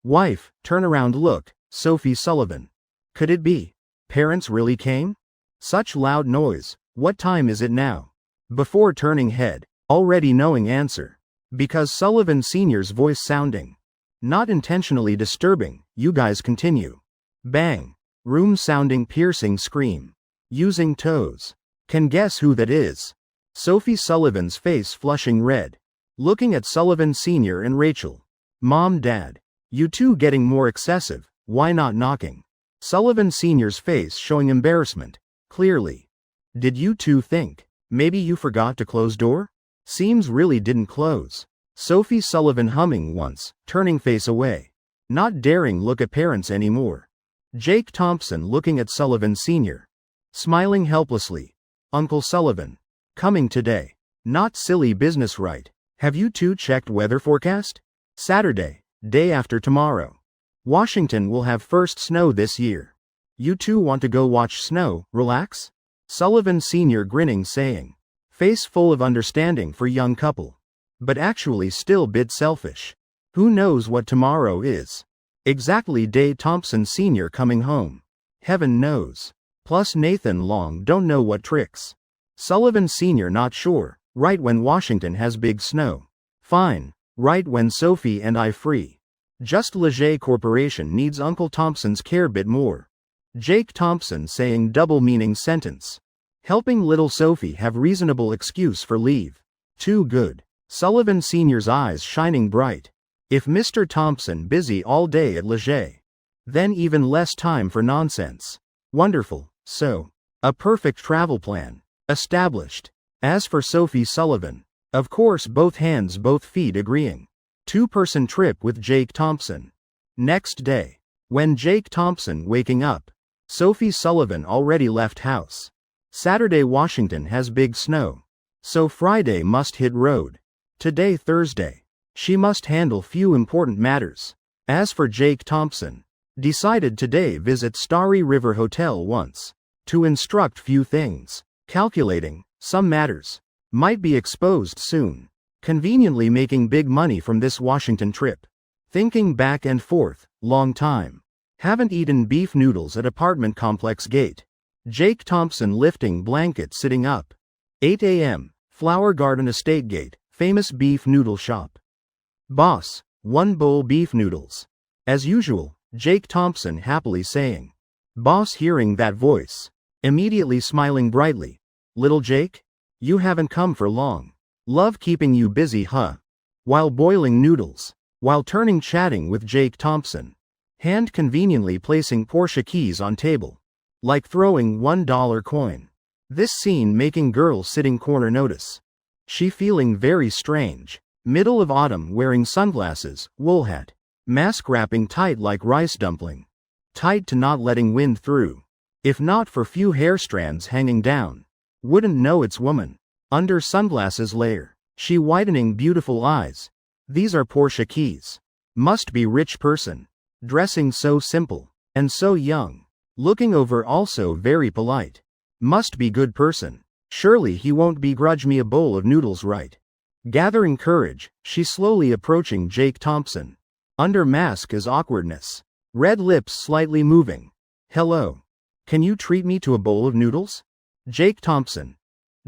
Wife, turn around look, Sophie Sullivan. Could it be? Parents really came? Such loud noise, what time is it now? Before turning head, already knowing answer. Because Sullivan Sr.'s voice sounding. Not intentionally disturbing, you guys continue. Bang. Room sounding piercing scream. Using toes. Can guess who that is. Sophie Sullivan's face flushing red. Looking at Sullivan Sr. and Rachel. Mom, Dad. You two getting more excessive, why not knocking? Sullivan Sr.'s face showing embarrassment. Clearly. Did you two think? Maybe you forgot to close door? Seems really didn't close. Sophie Sullivan humming once, turning face away. Not daring look at parents anymore. Jake Thompson looking at Sullivan Sr. Smiling helplessly. Uncle Sullivan. Coming today. Not silly business, right? Have you two checked weather forecast? Saturday, day after tomorrow. Washington will have first snow this year. You two want to go watch snow, relax? Sullivan Sr. grinning saying. Face full of understanding for young couple. But actually still bit selfish. Who knows what tomorrow is? Exactly day Thompson Sr. coming home. Heaven knows. Plus Nathan Long don't know what tricks. Sullivan Sr. not sure, right when Washington has big snow. Fine, right when Sophie and I free. Just Leger Corporation needs Uncle Thompson's care bit more. Jake Thompson saying double meaning sentence. Helping little Sophie have reasonable excuse for leave. Too good. Sullivan Sr.'s eyes shining bright. If Mr. Thompson busy all day at Leger. Then even less time for nonsense. Wonderful, so. A perfect travel plan. Established. As for Sophie Sullivan. Of course both hands both feet agreeing. 2-person trip with Jake Thompson. Next day. When Jake Thompson waking up. Sophie Sullivan already left house. Saturday Washington has big snow. So Friday must hit road. Today Thursday. She must handle few important matters. As for Jake Thompson. Decided today visit Starry River Hotel once. To instruct few things. Calculating, some matters. Might be exposed soon. Conveniently making big money from this Washington trip. Thinking back and forth, long time. Haven't eaten beef noodles at apartment complex gate. Jake Thompson lifting blanket sitting up. 8 a.m., Flower Garden Estate Gate, famous beef noodle shop. Boss, 1 bowl beef noodles. As usual, Jake Thompson happily saying. Boss hearing that voice. Immediately smiling brightly. Little Jake? You haven't come for long. Love keeping you busy, huh? While boiling noodles. While turning chatting with Jake Thompson. Hand conveniently placing Porsche keys on table. Like throwing $1 coin. This scene making girl sitting corner notice. She feeling very strange. Middle of autumn wearing sunglasses, wool hat. Mask wrapping tight like rice dumpling. Tight to not letting wind through. If not for few hair strands hanging down. Wouldn't know it's woman. Under sunglasses layer. She widening beautiful eyes. These are Porsche keys. Must be rich person. Dressing so simple. And so young. Looking over also very polite. Must be good person. Surely he won't begrudge me a bowl of noodles, right? Gathering courage, she slowly approaching Jake Thompson. Under mask is awkwardness. Red lips slightly moving. Hello. Can you treat me to a bowl of noodles? Jake Thompson.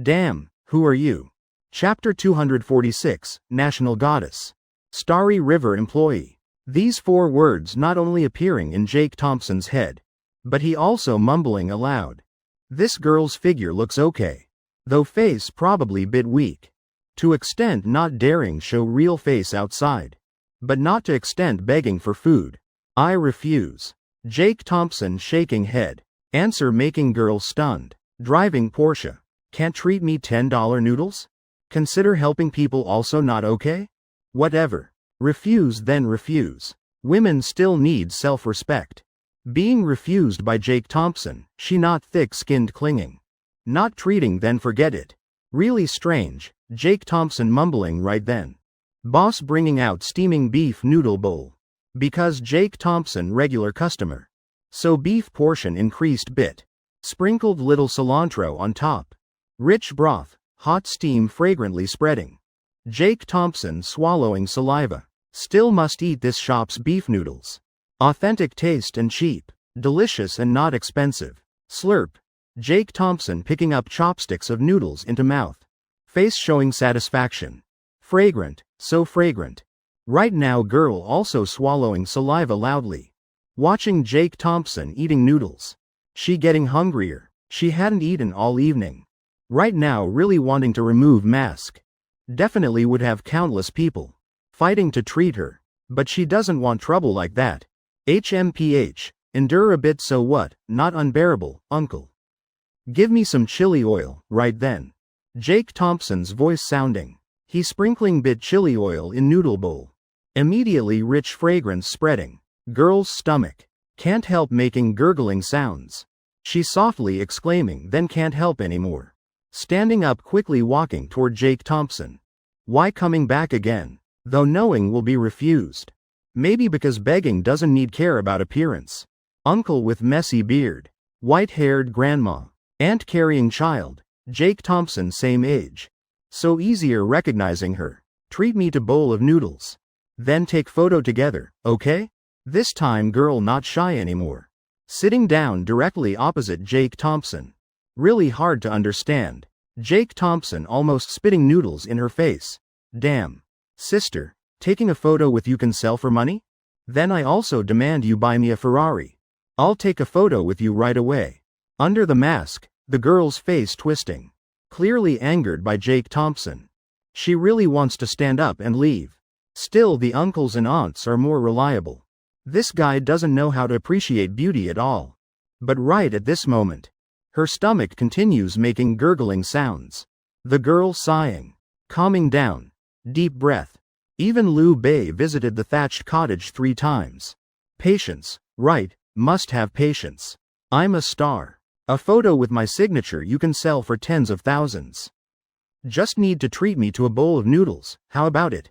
Damn, who are you? Chapter 246, National Goddess. Starry River Employee. These 4 words not only appearing in Jake Thompson's head. But he also mumbling aloud. This girl's figure looks okay. Though face probably bit weak. To extent not daring show real face outside. But not to extent begging for food. I refuse. Jake Thompson shaking head. Answer making girl stunned. Driving Porsche. Can't treat me $10 noodles? Consider helping people also not okay? Whatever. Refuse then refuse. Women still need self-respect. Being refused by Jake Thompson, she not thick-skinned clinging. Not treating then forget it. Really strange, Jake Thompson mumbling right then. Boss bringing out steaming beef noodle bowl. Because Jake Thompson regular customer. So beef portion increased bit. Sprinkled little cilantro on top. Rich broth, hot steam fragrantly spreading. Jake Thompson swallowing saliva. Still must eat this shop's beef noodles. Authentic taste and cheap. Delicious and not expensive. Slurp. Jake Thompson picking up chopsticks of noodles into mouth. Face showing satisfaction. Fragrant, so fragrant. Right now girl also swallowing saliva loudly. Watching Jake Thompson eating noodles. She getting hungrier. She hadn't eaten all evening. Right now really wanting to remove mask. Definitely would have countless people fighting to treat her. But she doesn't want trouble like that. HMPH, endure a bit so what, not unbearable, uncle. Give me some chili oil, right then. Jake Thompson's voice sounding. He sprinkling bit chili oil in noodle bowl. Immediately rich fragrance spreading. Girl's stomach. Can't help making gurgling sounds. She softly exclaiming then can't help anymore. Standing up quickly walking toward Jake Thompson. Why coming back again? Though knowing will be refused. Maybe because begging doesn't need care about appearance. Uncle with messy beard. White-haired grandma. Aunt carrying child. Jake Thompson same age. So easier recognizing her. Treat me to bowl of noodles. Then take photo together, okay? This time girl not shy anymore. Sitting down directly opposite Jake Thompson. Really hard to understand. Jake Thompson almost spitting noodles in her face. Damn. Sister, taking a photo with you can sell for money? Then I also demand you buy me a Ferrari. I'll take a photo with you right away. Under the mask, the girl's face twisting. Clearly angered by Jake Thompson. She really wants to stand up and leave. Still the uncles and aunts are more reliable. This guy doesn't know how to appreciate beauty at all. But right at this moment, her stomach continues making gurgling sounds. The girl sighing. Calming down. Deep breath. Even Liu Bei visited the thatched cottage 3 times. Patience, right, must have patience. I'm a star. A photo with my signature you can sell for tens of thousands. Just need to treat me to a bowl of noodles, how about it?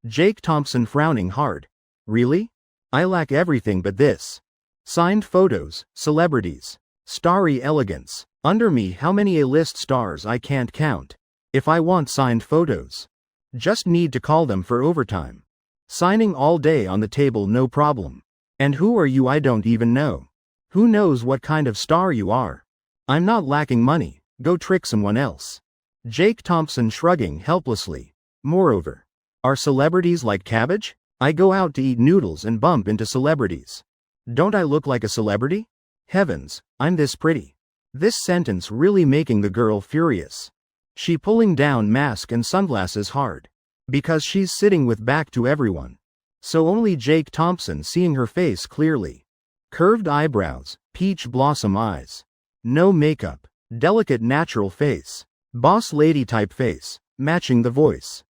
Jake Thompson frowning hard. Really? I lack everything but this. Signed photos, celebrities. Starry elegance. Under me how many A-list stars I can't count. If I want signed photos. Just need to call them for overtime. Signing all day on the table no problem. And who are you I don't even know. Who knows what kind of star you are. I'm not lacking money, go trick someone else. Jake Thompson shrugging helplessly. Moreover. Are celebrities like cabbage? I go out to eat noodles and bump into celebrities. Don't I look like a celebrity? Heavens, I'm this pretty. This sentence really making the girl furious. She pulling down mask and sunglasses hard. Because she's sitting with back to everyone. So only Jake Thompson seeing her face clearly. Curved eyebrows, peach blossom eyes. No makeup, delicate natural face. Boss lady type face, matching the voice.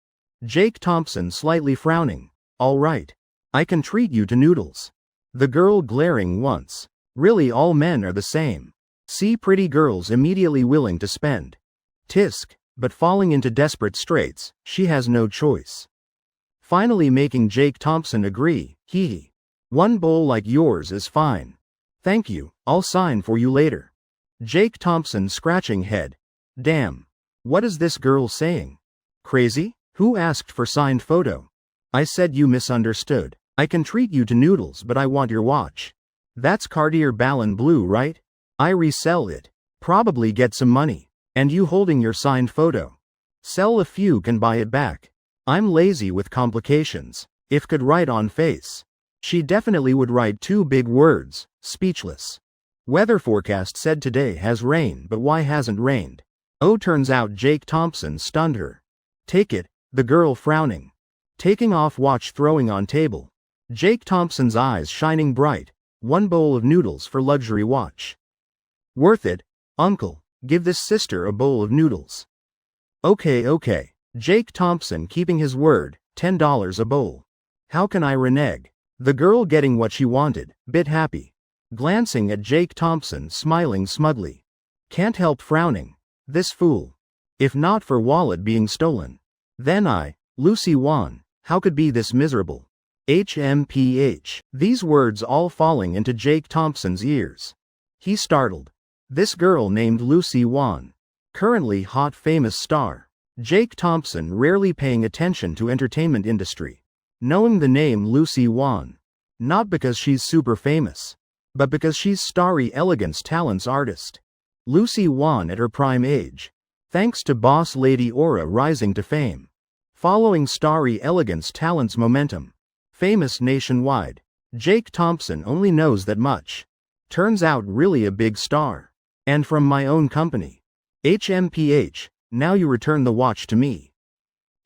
Jake Thompson slightly frowning. All right. I can treat you to noodles. The girl glaring once. Really all men are the same. See pretty girls immediately willing to spend. Tisk, but falling into desperate straits, she has no choice. Finally making Jake Thompson agree, hee. One bowl like yours is fine. Thank you, I'll sign for you later. Jake Thompson scratching head. Damn. What is this girl saying? Crazy? Who asked for signed photo? I said you misunderstood. I can treat you to noodles but I want your watch. That's Cartier Ballon Blue right? I resell it. Probably get some money. And you holding your signed photo. Sell a few can buy it back. I'm lazy with complications. If could write on face. She definitely would write 2 big words, speechless. Weather forecast said today has rain but why hasn't rained? Oh turns out Jake Thompson stunned her. Take it, the girl frowning. Taking off watch throwing on table. Jake Thompson's eyes shining bright. 1 bowl of noodles for luxury watch. Worth it, uncle. Give this sister a bowl of noodles. Okay. Jake Thompson keeping his word, $10 a bowl. How can I renege? The girl getting what she wanted, bit happy. Glancing at Jake Thompson smiling smugly. Can't help frowning. This fool. If not for wallet being stolen. Then Lucy Wan, how could be this miserable? HMPH. These words all falling into Jake Thompson's ears. He startled. This girl named Lucy Wan. Currently hot famous star. Jake Thompson rarely paying attention to entertainment industry. Knowing the name Lucy Wan. Not because she's super famous. But because she's starry elegance talents artist. Lucy Wan at her prime age. Thanks to boss lady aura rising to fame. Following starry elegance talents momentum. Famous nationwide. Jake Thompson only knows that much. Turns out really a big star. And from my own company. HMPH, now you return the watch to me.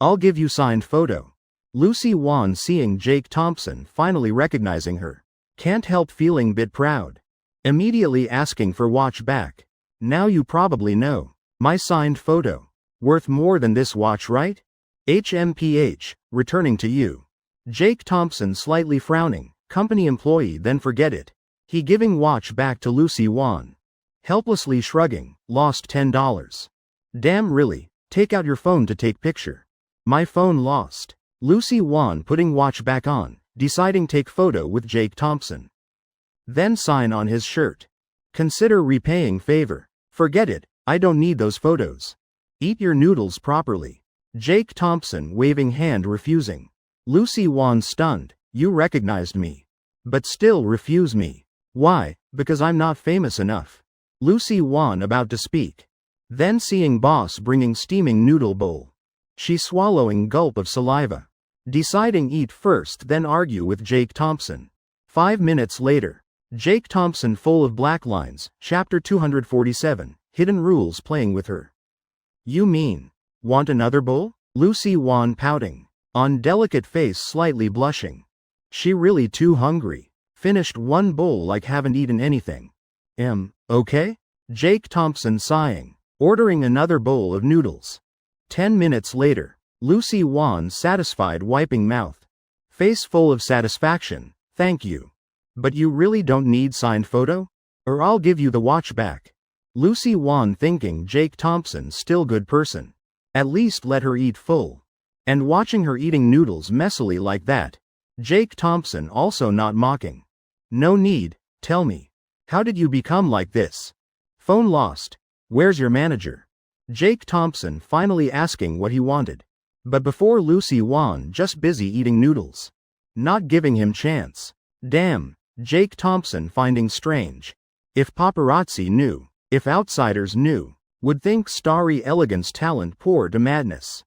I'll give you signed photo. Lucy Wan seeing Jake Thompson finally recognizing her. Can't help feeling bit proud. Immediately asking for watch back. Now you probably know. My signed photo. Worth more than this watch, right? HMPH, returning to you. Jake Thompson slightly frowning, company employee then forget it. He giving watch back to Lucy Wan. Helplessly shrugging, lost $10. Damn really, take out your phone to take picture. My phone lost. Lucy Wan putting watch back on, deciding take photo with Jake Thompson. Then sign on his shirt. Consider repaying favor. Forget it, I don't need those photos. Eat your noodles properly. Jake Thompson waving hand refusing. Lucy Wan stunned, you recognized me. But still refuse me. Why? Because I'm not famous enough. Lucy Wan about to speak. Then seeing boss bringing steaming noodle bowl. She swallowing gulp of saliva. Deciding eat first then argue with Jake Thompson. 5 minutes later. Jake Thompson full of black lines, chapter 247, hidden rules playing with her. You mean, want another bowl? Lucy Wan pouting. On delicate face slightly blushing. She really too hungry. Finished one bowl like haven't eaten anything. Okay? Jake Thompson sighing. Ordering another bowl of noodles. 10 minutes later. Lucy Wan satisfied wiping mouth. Face full of satisfaction, thank you. But you really don't need signed photo? Or I'll give you the watch back. Lucy Wan thinking Jake Thompson still good person. At least let her eat full. And watching her eating noodles messily like that. Jake Thompson also not mocking. No need, tell me. How did you become like this? Phone lost. Where's your manager? Jake Thompson finally asking what he wanted. But before Lucy Wan just busy eating noodles. Not giving him chance. Damn, Jake Thompson finding strange. If paparazzi knew, if outsiders knew, would think starry elegance talent poor to madness.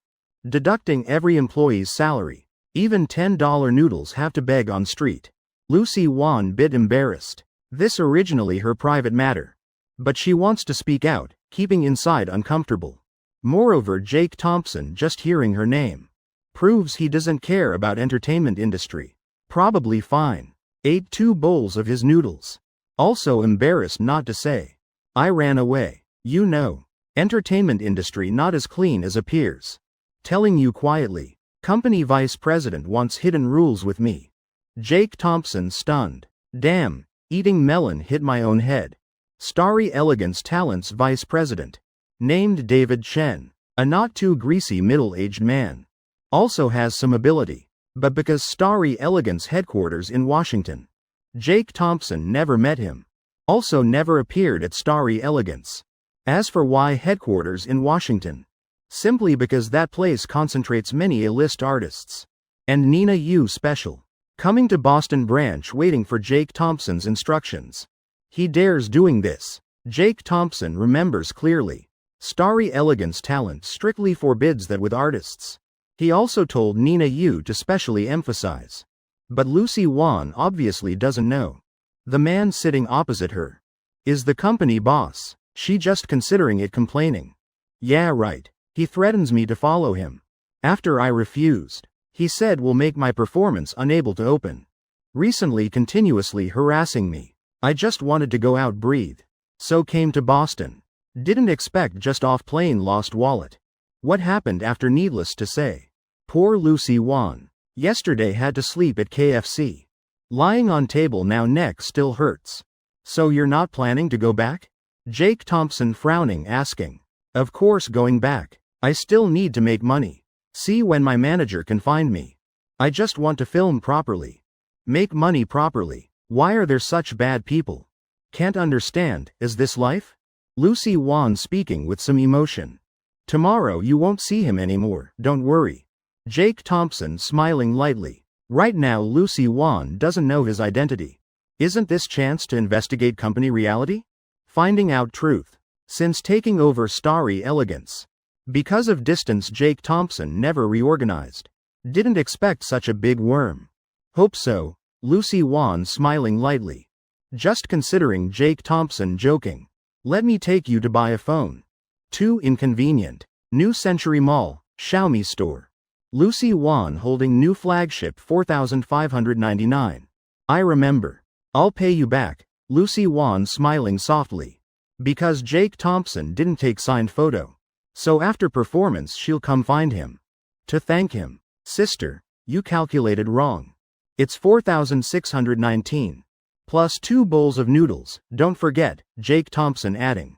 Deducting every employee's salary. Even $10 noodles have to beg on street. Lucy Wan bit embarrassed. This originally her private matter. But she wants to speak out, keeping inside uncomfortable. Moreover Jake Thompson just hearing her name. Proves he doesn't care about entertainment industry. Probably fine. Ate 2 bowls of his noodles. Also embarrassed not to say. I ran away. You know. Entertainment industry not as clean as appears. Telling you quietly. Company vice president wants hidden rules with me. Jake Thompson stunned. Damn, eating melon hit my own head. Starry elegance talents vice president. Named David Chen. A not too greasy middle-aged man. Also has some ability. But because starry elegance headquarters in Washington. Jake Thompson never met him. Also never appeared at starry elegance. As for why headquarters in Washington. Simply because that place concentrates many A-list artists. And Nina Yu special. Coming to Boston branch waiting for Jake Thompson's instructions. He dares doing this. Jake Thompson remembers clearly. Starry elegance talent strictly forbids that with artists. He also told Nina Yu to specially emphasize. But Lucy Wan obviously doesn't know. The man sitting opposite her. Is the company boss. She just considering it complaining. Yeah right. He threatens me to follow him. After I refused. He said will make my performance unable to open. Recently continuously harassing me. I just wanted to go out breathe. So came to Boston. Didn't expect just off plane lost wallet. What happened after needless to say. Poor Lucy Wan. Yesterday had to sleep at KFC. Lying on table now neck still hurts. So you're not planning to go back? Jake Thompson frowning asking. Of course going back. I still need to make money. See when my manager can find me. I just want to film properly. Make money properly. Why are there such bad people? Can't understand, is this life? Lucy Wan speaking with some emotion. Tomorrow you won't see him anymore, don't worry. Jake Thompson smiling lightly. Right now Lucy Wan doesn't know his identity. Isn't this chance to investigate company reality? Finding out truth. Since taking over Starry Elegance. Because of distance Jake Thompson never reorganized. Didn't expect such a big worm. Hope so. Lucy Wan smiling lightly. Just considering Jake Thompson joking. Let me take you to buy a phone. Too inconvenient. New Century Mall, Xiaomi store. Lucy Wan holding new flagship $4,599. I remember. I'll pay you back. Lucy Wan smiling softly. Because Jake Thompson didn't take signed photo. So after performance she'll come find him. To thank him. Sister, you calculated wrong. It's 4,619. Plus 2 bowls of noodles, don't forget, Jake Thompson adding.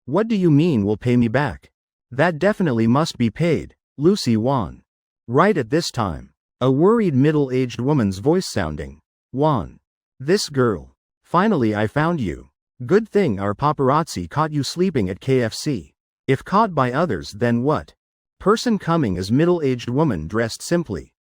What do you mean will pay me back? That definitely must be paid, Lucy Wan. Right at this time. A worried middle-aged woman's voice sounding. Wan. This girl. Finally I found you. Good thing our paparazzi caught you sleeping at KFC. If caught by others then what? Person coming as middle-aged woman dressed simply.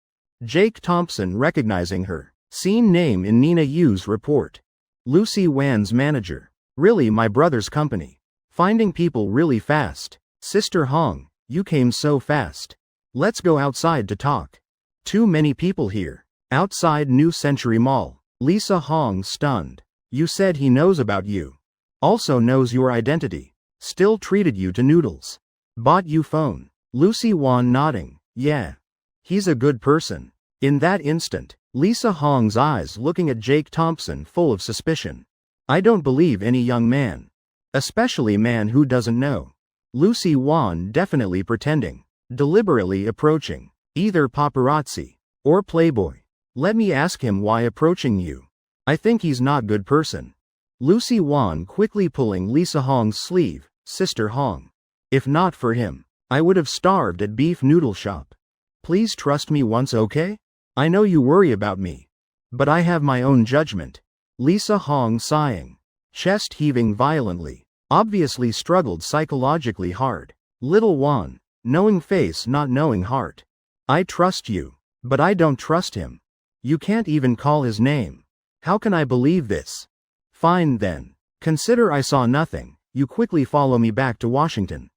Jake Thompson recognizing her. Seen name in Nina Yu's report. Lucy Wan's manager. Really my brother's company. Finding people really fast. Sister Hong, you came so fast. Let's go outside to talk. Too many people here. Outside New Century Mall. Lisa Hong stunned. You said he knows about you. Also knows your identity. Still treated you to noodles. Bought you phone. Lucy Wan nodding. Yeah. He's a good person. In that instant, Lisa Hong's eyes looking at Jake Thompson full of suspicion. I don't believe any young man. Especially man who doesn't know. Lucy Wan definitely pretending. Deliberately approaching. Either paparazzi. Or playboy. Let me ask him why approaching you. I think he's not good person. Lucy Wan quickly pulling Lisa Hong's sleeve. Sister Hong. If not for him, I would have starved at beef noodle shop. Please trust me once, okay? I know you worry about me. But I have my own judgment. Lisa Hong sighing. Chest heaving violently. Obviously struggled psychologically hard. Little Wan. Knowing face not knowing heart. I trust you. But I don't trust him. You can't even call his name. How can I believe this? Fine then. Consider I saw nothing. You quickly follow me back to Washington.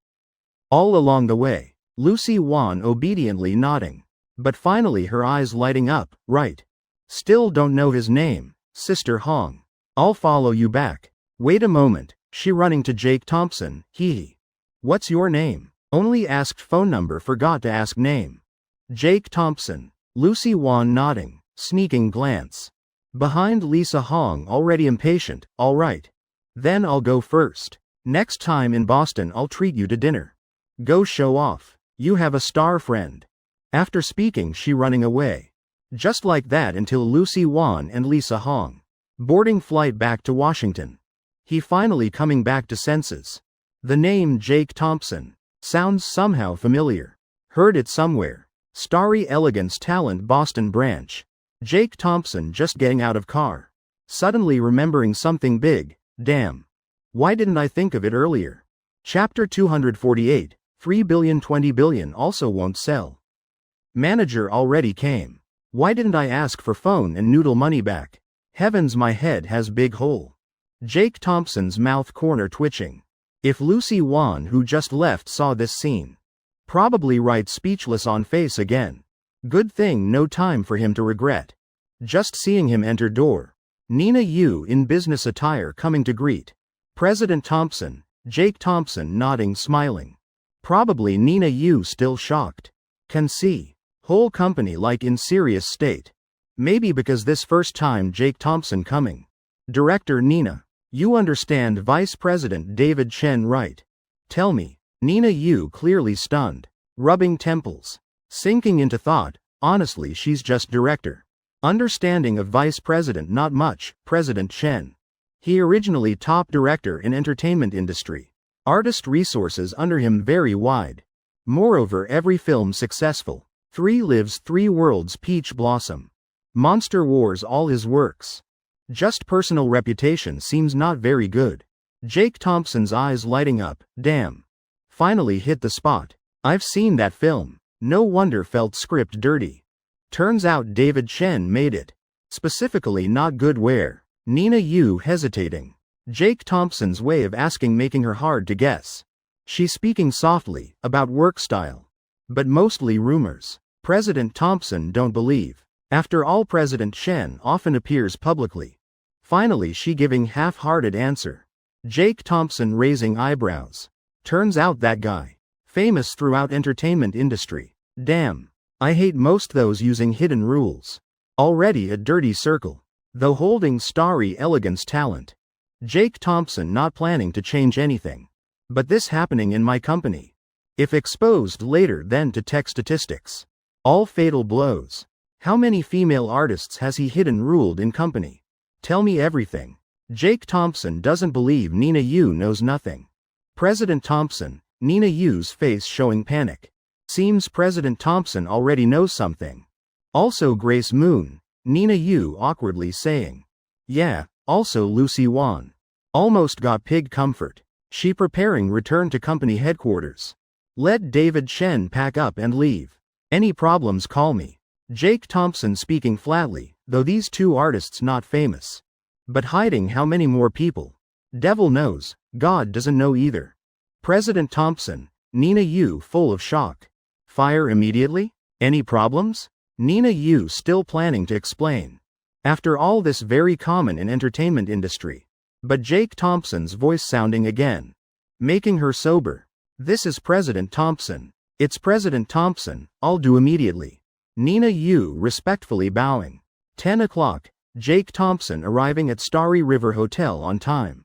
All along the way. Lucy Wan obediently nodding. But finally her eyes lighting up, right. Still don't know his name, Sister Hong. I'll follow you back. Wait a moment, she running to Jake Thompson, hee. What's your name? Only asked phone number, forgot to ask name. Jake Thompson. Lucy Wan nodding, sneaking glance. Behind Lisa Hong already impatient, alright. Then I'll go first. Next time in Boston I'll treat you to dinner. Go show off. You have a star friend. After speaking she running away. Just like that until Lucy Wan and Lisa Hong. Boarding flight back to Washington. He finally coming back to senses. The name Jake Thompson. Sounds somehow familiar. Heard it somewhere. Starry Elegance Talent Boston branch. Jake Thompson just getting out of car. Suddenly remembering something big. Damn. Why didn't I think of it earlier? Chapter 248. 3 billion 20 billion also won't sell. Manager already came. Why didn't I ask for phone and noodle money back? Heavens, my head has big hole. Jake Thompson's mouth corner twitching. If Lucy Wan who just left saw this scene. Probably right speechless on face again. Good thing no time for him to regret. Just seeing him enter door. Nina Yu in business attire coming to greet. President Thompson, Jake Thompson nodding smiling. Probably Nina Yu still shocked. Can see. Whole company like in serious state. Maybe because this first time Jake Thompson coming. Director Nina. You understand Vice President David Chen right? Tell me. Nina Yu clearly stunned. Rubbing temples. Sinking into thought, honestly she's just director. Understanding of vice president not much, President Chen. He originally top director in entertainment industry. Artist resources under him very wide. Moreover every film successful. 3 lives 3 worlds Peach Blossom. Monster Wars all his works. Just personal reputation seems not very good. Jake Thompson's eyes lighting up, damn. Finally hit the spot. I've seen that film. No wonder felt script dirty. Turns out David Chen made it. Specifically not good where. Nina Yu hesitating. Jake Thompson's way of asking making her hard to guess. She's speaking softly, about work style. But mostly rumors. President Thompson don't believe. After all President Chen often appears publicly. Finally she giving half-hearted answer. Jake Thompson raising eyebrows. Turns out that guy. Famous throughout entertainment industry. Damn. I hate most those using hidden rules. Already a dirty circle. Though holding starry elegance talent. Jake Thompson not planning to change anything. But this happening in my company. If exposed later then to tech statistics. All fatal blows. How many female artists has he hidden ruled in company? Tell me everything. Jake Thompson doesn't believe Nina Yu knows nothing. President Thompson, Nina Yu's face showing panic. Seems President Thompson already knows something. Also Grace Moon, Nina Yu awkwardly saying. Yeah, also Lucy Wan. Almost got pig comfort. She preparing return to company headquarters. Let David Chen pack up and leave. Any problems call me. Jake Thompson speaking flatly, though these 2 artists not famous. But hiding how many more people? Devil knows, God doesn't know either. President Thompson, Nina Yu full of shock. Fire immediately? Any problems? Nina Yu still planning to explain. After all this very common in entertainment industry. But Jake Thompson's voice sounding again. Making her sober. This is President Thompson. It's President Thompson, I'll do immediately. Nina Yu respectfully bowing. 10 o'clock, Jake Thompson arriving at Starry River Hotel on time.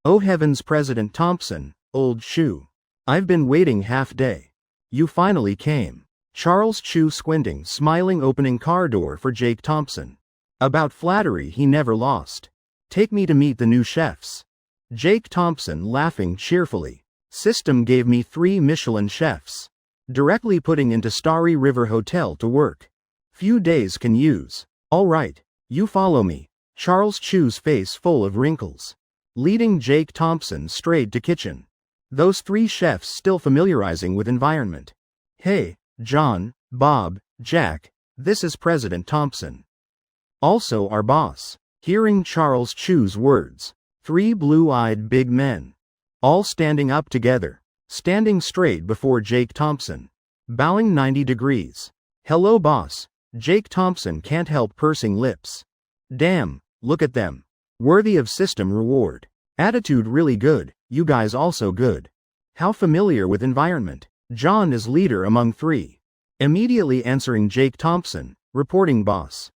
Oh heavens President Thompson, old Chu. I've been waiting half day. You finally came. Charles Chu squinting smiling opening car door for Jake Thompson. About flattery he never lost. Take me to meet the new chefs. Jake Thompson laughing cheerfully. System gave me 3 Michelin chefs. Directly putting into Starry River Hotel to work. Few days can use. All right, you follow me. Charles Chu's face full of wrinkles. Leading Jake Thompson straight to kitchen. Those 3 chefs still familiarizing with environment. Hey, John, Bob, Jack, this is President Thompson. Also our boss. Hearing Charles Chu's words. 3 blue-eyed big men. All standing up together. Standing straight before Jake Thompson. Bowing 90 degrees. Hello boss. Jake Thompson can't help pursing lips. Damn, look at them. Worthy of system reward. Attitude really good, you guys also good. How familiar with environment. John is leader among 3. Immediately answering Jake Thompson, reporting boss.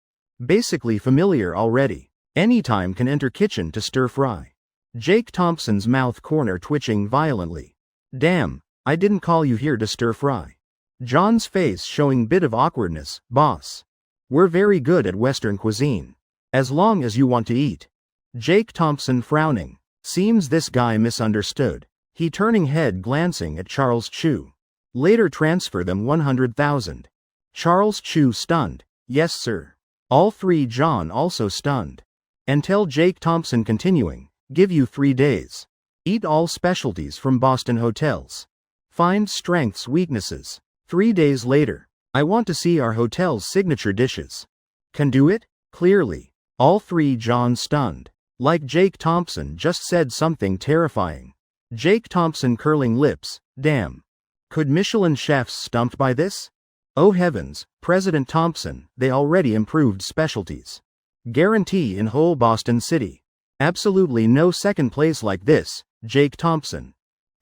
Basically familiar already. Anytime can enter kitchen to stir fry. Jake Thompson's mouth corner twitching violently. Damn, I didn't call you here to stir fry. John's face showing bit of awkwardness, boss. We're very good at Western cuisine. As long as you want to eat. Jake Thompson frowning. Seems this guy misunderstood. He turning head glancing at Charles Chu. Later transfer them 100,000. Charles Chu stunned. Yes sir. All 3 John also stunned. And tell Jake Thompson continuing, give you 3 days. Eat all specialties from Boston hotels. Find strengths weaknesses. 3 days later. I want to see our hotel's signature dishes. Can do it? Clearly. All 3 John stunned. Like Jake Thompson just said something terrifying. Jake Thompson curling lips, damn. Could Michelin chefs stumped by this? Oh heavens, President Thompson, they already improved specialties. Guarantee in whole Boston City. Absolutely no second place like this, Jake Thompson.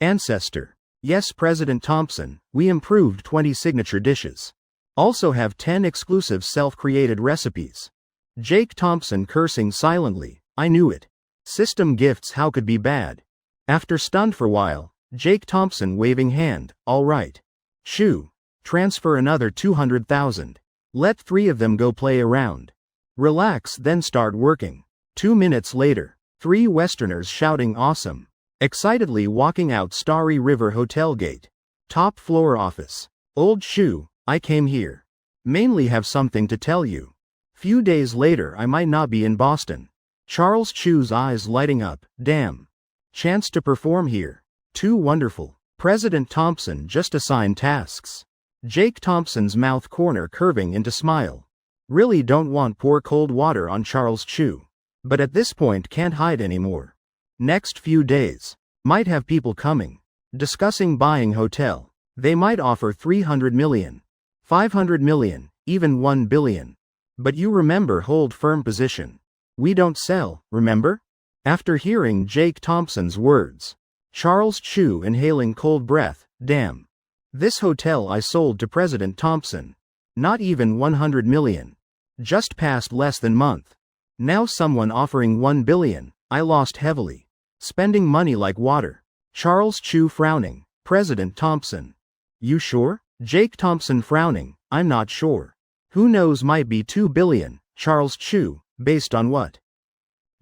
Ancestor. Yes President Thompson, we improved 20 signature dishes. Also have 10 exclusive self-created recipes. Jake Thompson cursing silently, I knew it. System gifts how could be bad. After stunned for while, Jake Thompson waving hand, all right. Shoo. Transfer another 200,000. Let 3 of them go play around. Relax then start working. 2 minutes later. 3 Westerners shouting awesome. Excitedly walking out Starry River Hotel gate. Top floor office. Old Shoo, I came here. Mainly have something to tell you. Few days later I might not be in Boston. Charles Chu's eyes lighting up, damn. Chance to perform here. Too wonderful. President Thompson just assigned tasks. Jake Thompson's mouth corner curving into smile. Really don't want pour cold water on Charles Chu. But at this point can't hide anymore. Next few days. Might have people coming. Discussing buying hotel. They might offer 300 million. 500 million, even 1 billion. But you remember hold firm position. We don't sell, remember? After hearing Jake Thompson's words. Charles Chu inhaling cold breath, damn. This hotel I sold to President Thompson. Not even 100 million. Just passed less than month. Now someone offering 1 billion, I lost heavily. Spending money like water. Charles Chu frowning, President Thompson. You sure? Jake Thompson frowning, I'm not sure. Who knows might be 2 billion, Charles Chu, based on what?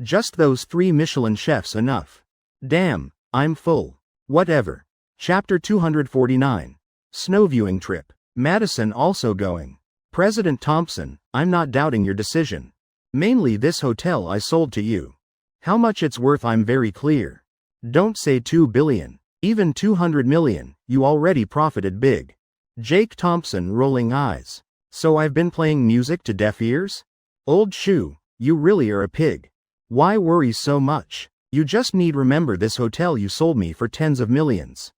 Just those 3 Michelin chefs enough. Damn, I'm full. Whatever. Chapter 249. Snowviewing trip. Madison also going. President Thompson, I'm not doubting your decision. Mainly this hotel I sold to you. How much it's worth I'm very clear. Don't say 2 billion. Even 200 million, you already profited big. Jake Thompson rolling eyes. So I've been playing music to deaf ears? Old Chu, you really are a pig. Why worry so much? You just need remember this hotel you sold me for tens of millions.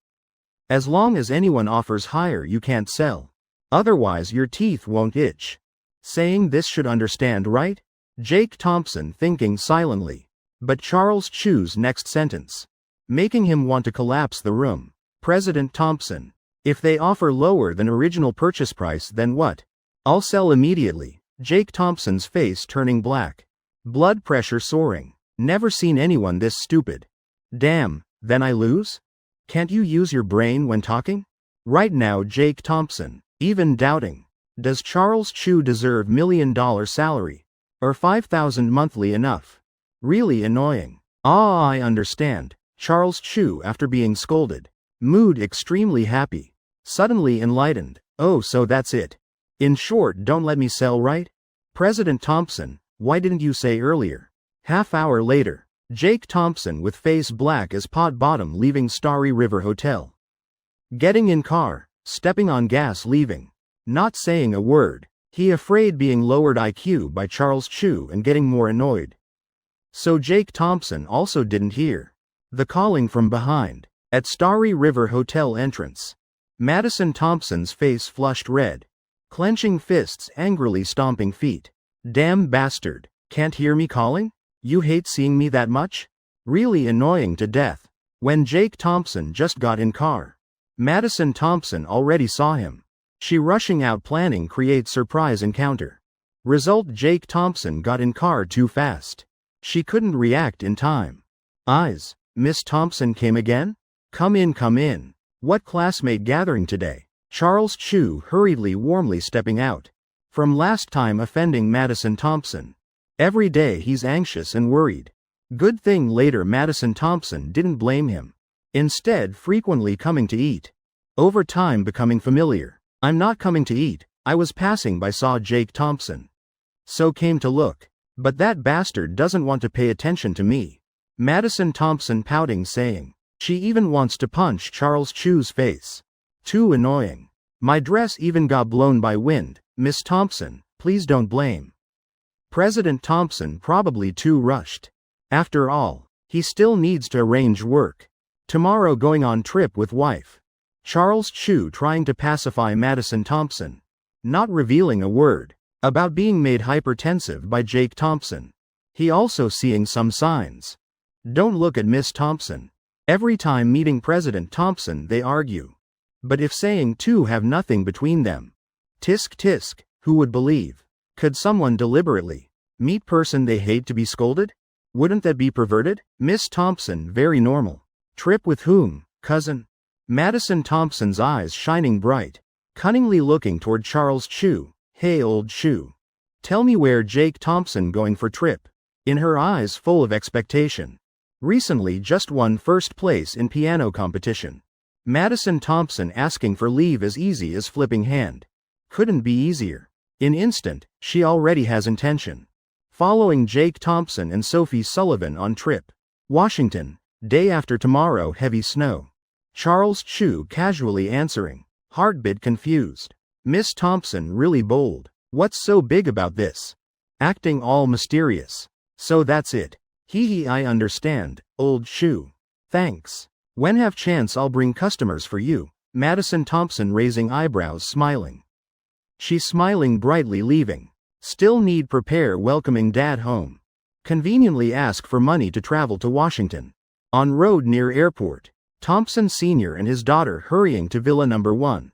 As long as anyone offers higher you can't sell. Otherwise your teeth won't itch. Saying this should understand right? Jake Thompson thinking silently. But Charles Chu's next sentence. Making him want to collapse the room. President Thompson. If they offer lower than original purchase price then what? I'll sell immediately. Jake Thompson's face turning black. Blood pressure soaring. Never seen anyone this stupid. Damn, then I lose? Can't you use your brain when talking? Right now Jake Thompson, even doubting. Does Charles Chu deserve $1 million salary? Or 5,000 monthly enough? Really annoying. Ah, I understand. Charles Chu after being scolded. Mood extremely happy. Suddenly enlightened. Oh, so that's it. In short, don't let me sell, right? President Thompson, why didn't you say earlier? Half hour later. Jake Thompson with face black as pot bottom leaving Starry River Hotel. Getting in car, stepping on gas leaving. Not saying a word. He afraid being lowered IQ by Charles Chu and getting more annoyed. So Jake Thompson also didn't hear. The calling from behind. At Starry River Hotel entrance. Madison Thompson's face flushed red. Clenching fists angrily stomping feet. Damn bastard. Can't hear me calling? You hate seeing me that much? Really annoying to death. When Jake Thompson just got in car. Madison Thompson already saw him. She rushing out planning create surprise encounter. Result Jake Thompson got in car too fast. She couldn't react in time. Eyes. Miss Thompson came again? Come in, come in. What classmate gathering today? Charles Chu hurriedly warmly stepping out. From last time offending Madison Thompson. Every day he's anxious and worried. Good thing later Madison Thompson didn't blame him. Instead frequently coming to eat. Over time becoming familiar. I'm not coming to eat, I was passing by saw Jake Thompson. So came to look. But that bastard doesn't want to pay attention to me. Madison Thompson pouting saying. She even wants to punch Charles Chu's face. Too annoying. My dress even got blown by wind, Miss Thompson, please don't blame. President Thompson probably too rushed. After all, he still needs to arrange work. Tomorrow going on trip with wife. Charles Chu trying to pacify Madison Thompson. Not revealing a word. About being made hypertensive by Jake Thompson. He also seeing some signs. Don't look at Miss Thompson. Every time meeting President Thompson they argue. But if saying two have nothing between them. Tisk tisk, who would believe? Could someone deliberately meet person they hate to be scolded? Wouldn't that be perverted? Miss Thompson very normal. Trip with whom? cousin? Madison Thompson's eyes shining bright, cunningly looking toward Charles Chu. Hey old Chu. Tell me where Jake Thompson going for trip? In her eyes full of expectation. Recently just won first place in piano competition. Madison Thompson asking for leave as easy as flipping hand. Couldn't be easier. In instant, she already has intention. Following Jake Thompson and Sophie Sullivan on trip. Washington, day after tomorrow, heavy snow. Charles Chu casually answering, heartbit confused. Miss Thompson really bold. What's so big about this? Acting all mysterious. So that's it. Hee I understand, old Chu. Thanks. When have chance I'll bring customers for you. Madison Thompson raising eyebrows smiling. She's smiling brightly leaving. Still need prepare welcoming dad home. Conveniently ask for money to travel to Washington. On road near airport. Thompson Sr. and his daughter hurrying to Villa number 1.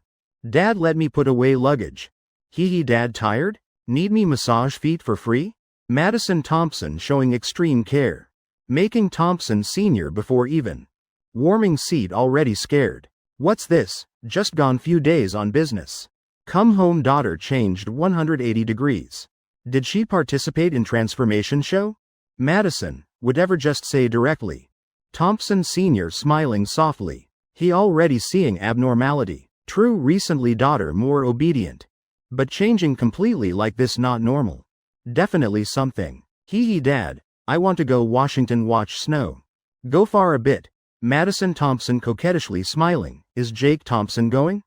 Dad let me put away luggage. Dad tired? Need me massage feet for free? Madison Thompson showing extreme care. Making Thompson Sr. before even. Warming seat already scared. What's this? Just gone few days on business. Come home daughter changed 180 degrees. Did she participate in transformation show? Madison, would ever just say directly. Thompson Sr. smiling softly. He already seeing abnormality. True recently daughter more obedient. But changing completely like this not normal. Definitely something. Dad, I want to go Washington watch snow. Go far a bit. Madison Thompson coquettishly smiling. Is Jake Thompson going?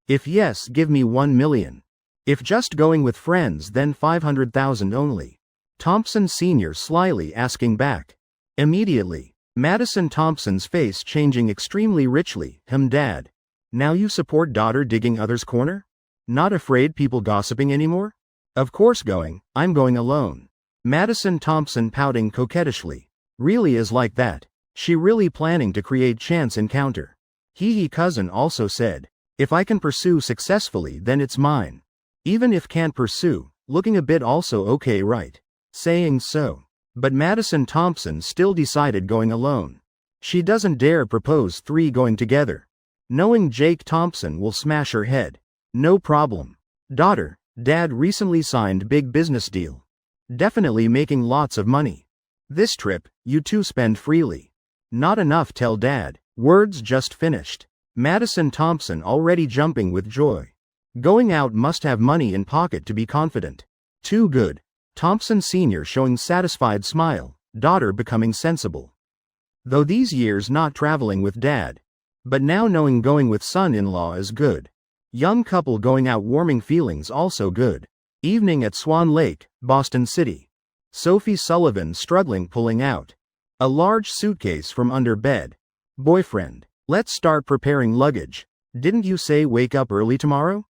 If yes, give me 1 million. If just going with friends, then 500,000 only. Thompson Sr. slyly asking back. Immediately, Madison Thompson's face changing extremely richly. Dad. Now you support daughter digging others' corner? Not afraid people gossiping anymore? Of course going, I'm going alone. Madison Thompson pouting coquettishly. Really is like that. She really planning to create chance encounter. Cousin also said. If I can pursue successfully then it's mine. Even if can't pursue, looking a bit also okay right? Saying so. But Madison Thompson still decided going alone. She doesn't dare propose 3 going together. Knowing Jake Thompson will smash her head. No problem. Daughter, dad recently signed big business deal. Definitely making lots of money. This trip, you two spend freely. Not enough tell dad. Words just finished. Madison Thompson already jumping with joy. Going out must have money in pocket to be confident. Too good. Thompson Sr. showing satisfied smile, daughter becoming sensible. Though these years not traveling with dad. But now knowing going with son-in-law is good. Young couple going out warming feelings also good. Evening at Swan Lake, Boston City. Sophie Sullivan struggling pulling out. A large suitcase from under bed. Boyfriend. Let's start preparing luggage. Didn't you say wake up early tomorrow?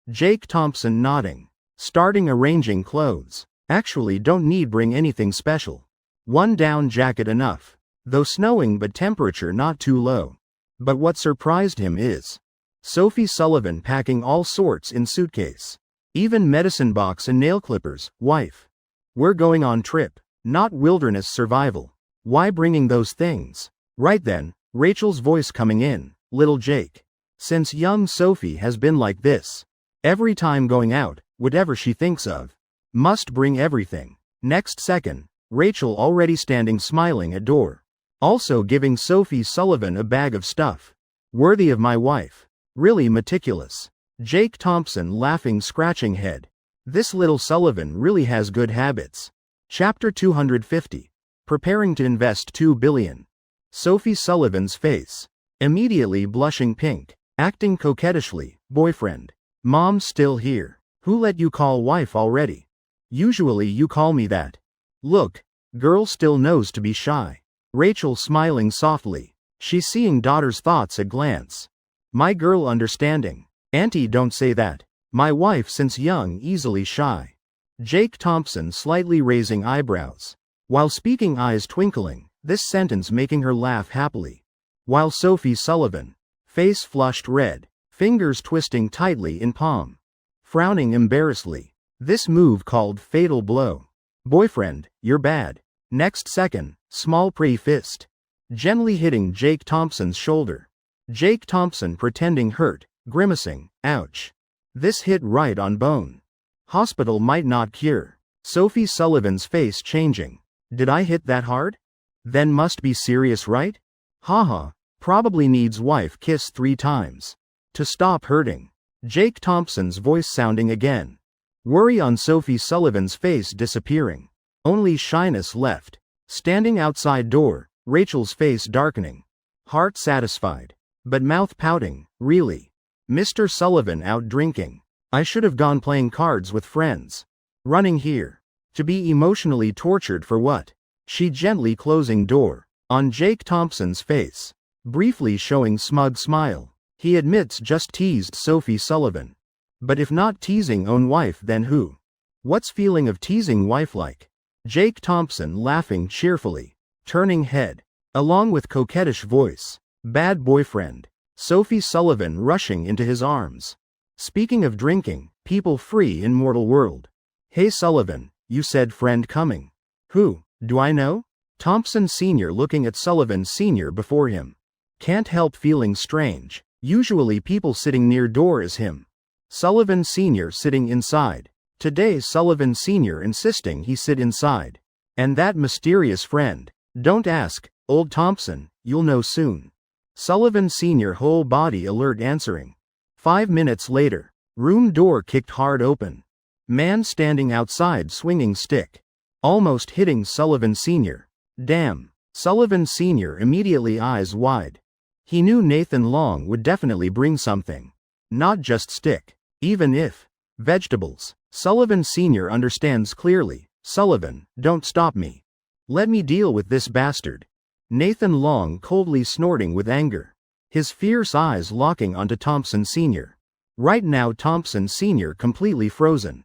Jake Thompson nodding. Starting arranging clothes. Actually don't need bring anything special. 1 down jacket enough. Though snowing but temperature not too low. But what surprised him is Sophie Sullivan packing all sorts in suitcase. Even medicine box and nail clippers. Wife. We're going on trip. Not wilderness survival. Why bringing those things? Right then. Rachel's voice coming in. Little Jake. Since young Sophie has been like this. Every time going out, whatever she thinks of. Must bring everything. Next second, Rachel already standing smiling at door. Also giving Sophie Sullivan a bag of stuff. Worthy of my wife. Really meticulous. Jake Thompson laughing scratching head. This little Sullivan really has good habits. Chapter 250. Preparing to invest 2 billion. Sophie Sullivan's face. Immediately blushing pink. Acting coquettishly. Boyfriend. Mom's still here. Who let you call wife already? Usually you call me that. Look. Girl still knows to be shy. Rachel smiling softly. She's seeing daughter's thoughts at glance. My girl understanding. Auntie don't say that. My wife since young easily shy. Jake Thompson slightly raising eyebrows. While speaking eyes twinkling. This sentence making her laugh happily. While Sophie Sullivan. Face flushed red. Fingers twisting tightly in palm. Frowning embarrassedly. This move called fatal blow. Boyfriend, you're bad. Next second, small pretty fist. Gently hitting Jake Thompson's shoulder. Jake Thompson pretending hurt, grimacing, ouch. This hit right on bone. Hospital might not cure. Sophie Sullivan's face changing. Did I hit that hard? Then must be serious, right? Haha, probably needs wife kiss 3 times. To stop hurting. Jake Thompson's voice sounding again. Worry on Sophie Sullivan's face disappearing. Only shyness left. Standing outside door, Rachel's face darkening. Heart satisfied. But mouth pouting, really. Mr. Sullivan out drinking. I should have gone playing cards with friends. Running here. To be emotionally tortured for what? She gently closing door. On Jake Thompson's face. Briefly showing smug smile. He admits just teased Sophie Sullivan. But if not teasing own wife, then who? What's feeling of teasing wife like? Jake Thompson laughing cheerfully. Turning head. Along with coquettish voice. Bad boyfriend. Sophie Sullivan rushing into his arms. Speaking of drinking, people free in mortal world. Hey Sullivan, you said friend coming. Who, do I know? Thompson Sr. looking at Sullivan Sr. before him. Can't help feeling strange. Usually people sitting near door is him. Sullivan Sr. sitting inside. Today Sullivan Sr. insisting he sit inside. And that mysterious friend. Don't ask, old Thompson, you'll know soon. Sullivan Sr. whole body alert answering. 5 minutes later. Room door kicked hard open. Man standing outside swinging stick. Almost hitting Sullivan Sr. Damn. Sullivan Sr. immediately eyes wide. He knew Nathan Long would definitely bring something. Not just stick. Even if. Vegetables. Sullivan Sr. understands clearly. Sullivan, don't stop me. Let me deal with this bastard. Nathan Long coldly snorting with anger. His fierce eyes locking onto Thompson Sr. Right now Thompson Sr. completely frozen.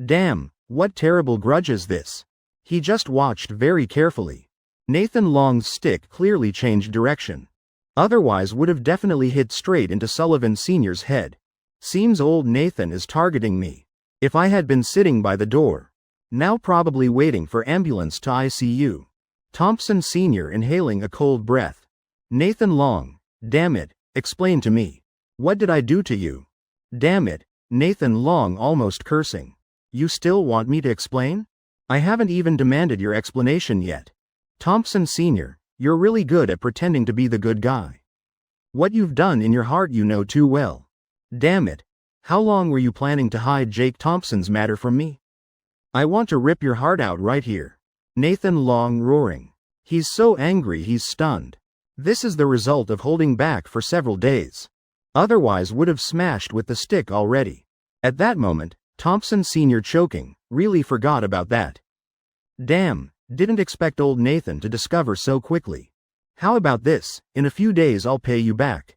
Damn, what terrible grudge is this? He just watched very carefully. Nathan Long's stick clearly changed direction. Otherwise would have definitely hit straight into Sullivan Sr.'s head. Seems old Nathan is targeting me. If I had been sitting by the door. Now probably waiting for ambulance to ICU. Thompson Sr. inhaling a cold breath. Nathan Long, damn it, explain to me. What did I do to you? Damn it, Nathan Long almost cursing. You still want me to explain? I haven't even demanded your explanation yet. Thompson Sr., you're really good at pretending to be the good guy. What you've done in your heart you know too well. Damn it. How long were you planning to hide Jake Thompson's matter from me? I want to rip your heart out right here. Nathan Long roaring. He's so angry he's stunned. This is the result of holding back for several days. Otherwise would have smashed with the stick already. At that moment, Thompson Sr. choking, really forgot about that. Damn, didn't expect old Nathan to discover so quickly. How about this, in a few days I'll pay you back.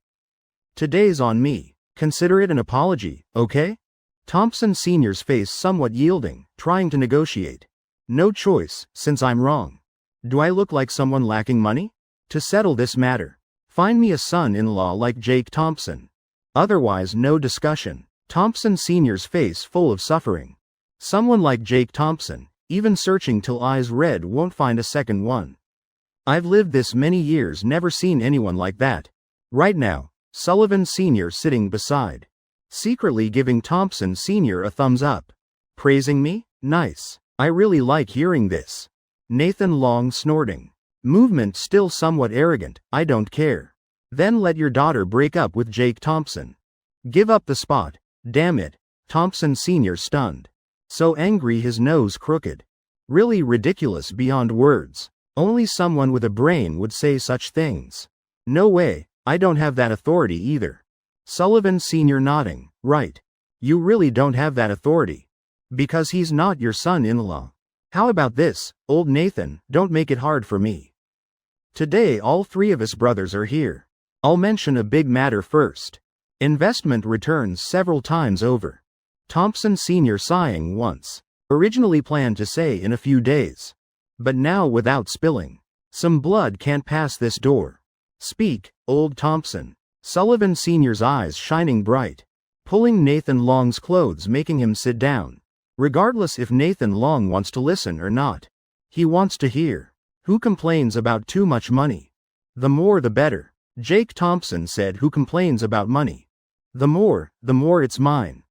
Today's on me, consider it an apology, okay? Thompson Sr.'s face somewhat yielding, trying to negotiate. No choice, since I'm wrong. Do I look like someone lacking money? To settle this matter, find me a son-in-law like Jake Thompson. Otherwise no discussion. Thompson Sr.'s face full of suffering. Someone like Jake Thompson, even searching till eyes red won't find a second one. I've lived this many years never seen anyone like that. Right now, Sullivan Sr. sitting beside. Secretly giving Thompson Sr. a thumbs up. Praising me? Nice. I really like hearing this. Nathan Long snorting. Movement still somewhat arrogant, I don't care. Then let your daughter break up with Jake Thompson. Give up the spot, damn it. Thompson Sr. stunned. So angry his nose crooked. Really ridiculous beyond words. Only someone with a brain would say such things. No way, I don't have that authority either. Sullivan Sr. nodding, right. You really don't have that authority. Because he's not your son-in-law. How about this, old Nathan, don't make it hard for me. Today all 3 of us brothers are here. I'll mention a big matter first. Investment returns several times over. Thompson Sr. sighing once. Originally planned to say in a few days. But now without spilling. Some blood can't pass this door. Speak, old Thompson. Sullivan Sr.'s eyes shining bright. Pulling Nathan Long's clothes making him sit down. Regardless if Nathan Long wants to listen or not. He wants to hear. Who complains about too much money? The more the better. Jake Thompson said, who complains about money? The more it's mine.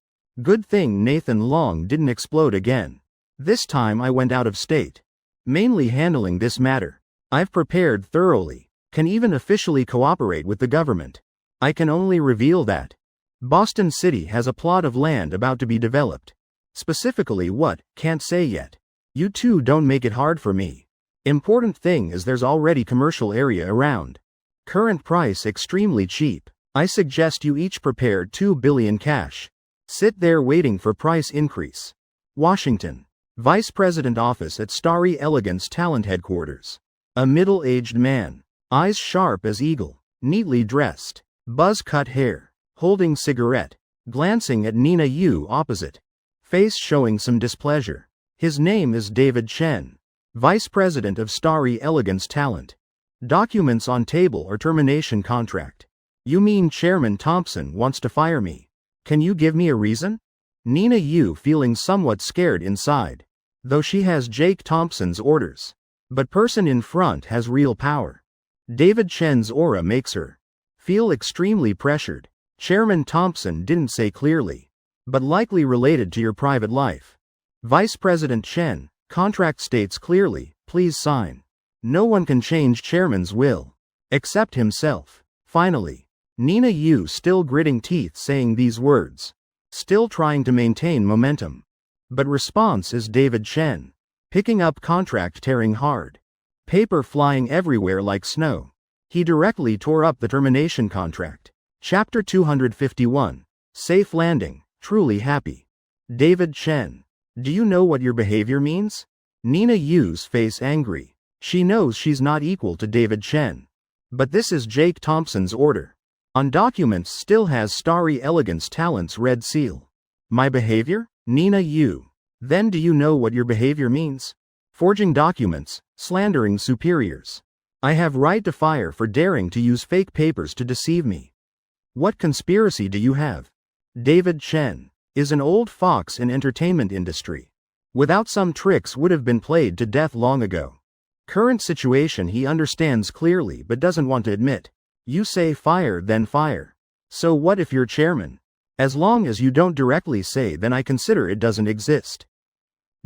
Good thing Nathan Long didn't explode again. This time I went out of state. Mainly handling this matter. I've prepared thoroughly. Can even officially cooperate with the government. I can only reveal that Boston City has a plot of land about to be developed. Specifically what, can't say yet. You two don't make it hard for me. Important thing is there's already commercial area around. Current price extremely cheap. I suggest you each prepare $2 billion cash. Sit there waiting for price increase. Washington. Vice President Office at Starry Elegance Talent Headquarters. A middle-aged man. Eyes sharp as eagle. Neatly dressed. Buzz-cut hair. Holding cigarette. Glancing at Nina Yu opposite. Face showing some displeasure. His name is David Chen. Vice President of Starry Elegance Talent. Documents on table or termination contract. You mean Chairman Thompson wants to fire me? Can you give me a reason? Nina Yu feeling somewhat scared inside. Though she has Jake Thompson's orders. But person in front has real power. David Chen's aura makes her feel extremely pressured. Chairman Thompson didn't say clearly. But likely related to your private life. Vice President Chen, contract states clearly, please sign. No one can change chairman's will. Except himself. Finally. Nina Yu still gritting teeth saying these words. Still trying to maintain momentum. But response is David Chen. Picking up contract tearing hard. Paper flying everywhere like snow. He directly tore up the termination contract. Chapter 251. Safe landing, truly happy. David Chen. Do you know what your behavior means? Nina Yu's face angry. She knows she's not equal to David Chen. But this is Jake Thompson's order. On documents still has Starry Elegance Talent's red seal. My behavior? Nina Yu. Then do you know what your behavior means? Forging documents, slandering superiors. I have right to fire for daring to use fake papers to deceive me. What conspiracy do you have? David Chen is an old fox in entertainment industry. Without some tricks would have been played to death long ago. Current situation he understands clearly but doesn't want to admit. You say fire then fire. So what if you're chairman? As long as you don't directly say then I consider it doesn't exist.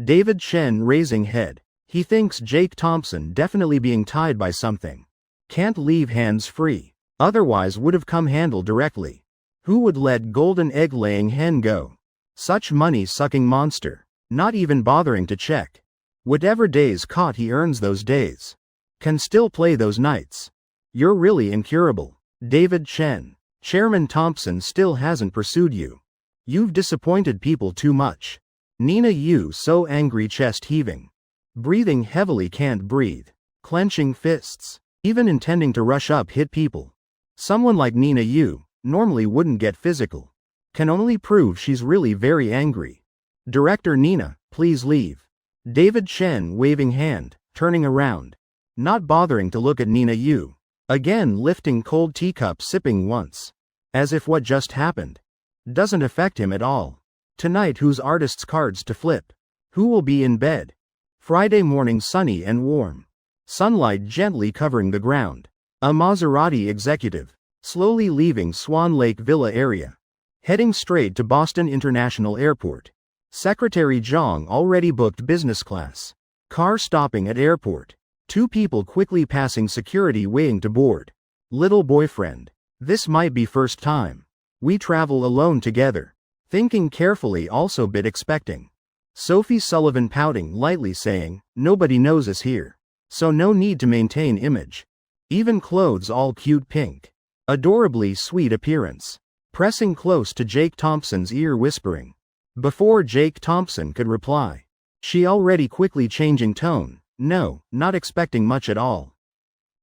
David Chen raising head. He thinks Jake Thompson definitely being tied by something. Can't leave hands free. Otherwise would have come handle directly. Who would let golden egg laying hen go? Such money sucking monster. Not even bothering to check. Whatever days caught he earns those days. Can still play those nights. You're really incurable. David Chen. Chairman Thompson still hasn't pursued you. You've disappointed people too much. Nina Yu so angry chest heaving. Breathing heavily can't breathe. Clenching fists. Even intending to rush up hit people. Someone like Nina Yu, normally wouldn't get physical. Can only prove she's really very angry. Director Nina, please leave. David Chen waving hand, turning around. Not bothering to look at Nina Yu. Again lifting cold teacup sipping once. As if what just happened doesn't affect him at all. Tonight whose artist's cards to flip? Who will be in bed? Friday morning sunny and warm. Sunlight gently covering the ground. A Maserati executive. Slowly leaving Swan Lake Villa area. Heading straight to Boston International Airport. Secretary Zhang already booked business class. Car stopping at airport. Two people quickly passing security waiting to board. Little boyfriend. This might be first time. We travel alone together. Thinking carefully also bit expecting. Sophie Sullivan pouting lightly saying, nobody knows us here. So no need to maintain image. Even clothes all cute pink. Adorably sweet appearance. Pressing close to Jake Thompson's ear whispering. Before Jake Thompson could reply. She already quickly changing tone. No, not expecting much at all.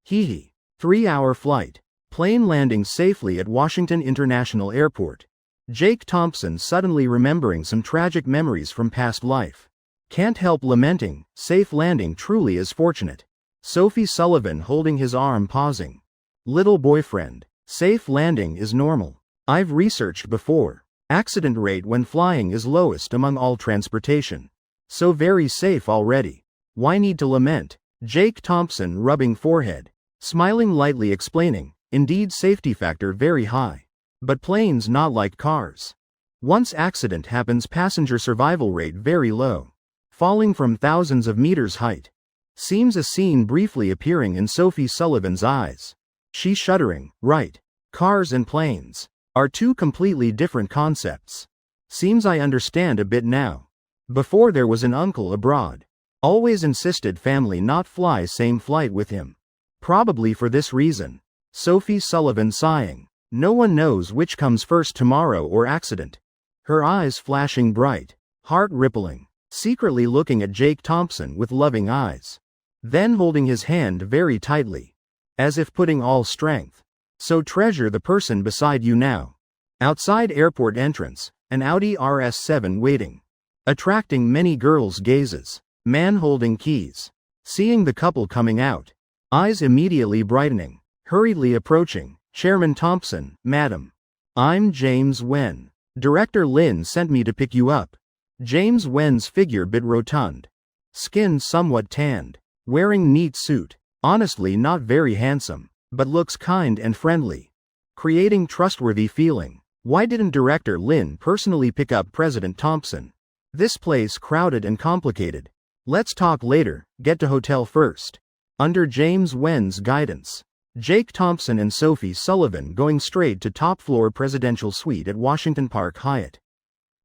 Hee hee. 3-hour flight. Plane landing safely at Washington International Airport. Jake Thompson suddenly remembering some tragic memories from past life. Can't help lamenting, safe landing truly is fortunate. Sophie Sullivan holding his arm pausing. Little boyfriend. Safe landing is normal. I've researched before. Accident rate when flying is lowest among all transportation. So very safe already. Why need to lament? Jake Thompson rubbing forehead. Smiling lightly explaining, Indeed, safety factor very high. But planes not like cars. Once accident happens, passenger survival rate very low. Falling from thousands of meters height. Seems a scene briefly appearing in Sophie Sullivan's eyes. She shuddering, right. Cars and planes are two completely different concepts. Seems I understand a bit now. Before there was an uncle abroad. Always insisted family not fly same flight with him. Probably for this reason. Sophie Sullivan sighing. No one knows which comes first, tomorrow or accident. Her eyes flashing bright. Heart rippling. Secretly looking at Jake Thompson with loving eyes. Then holding his hand very tightly. As if putting all strength. So treasure the person beside you now. Outside airport entrance, an Audi RS7 waiting. Attracting many girls' gazes. Man holding keys. Seeing the couple coming out. Eyes immediately brightening. Hurriedly approaching. Chairman Thompson, Madam. I'm James Wen. Director Lin sent me to pick you up. James Wen's figure bit rotund. Skin somewhat tanned. Wearing neat suit. Honestly not very handsome, but looks kind and friendly. Creating trustworthy feeling. Why didn't Director Lin personally pick up President Thompson? This place crowded and complicated. Let's talk later, get to hotel first. Under James Wen's guidance. Jake Thompson and Sophie Sullivan going straight to top floor presidential suite at Washington Park Hyatt.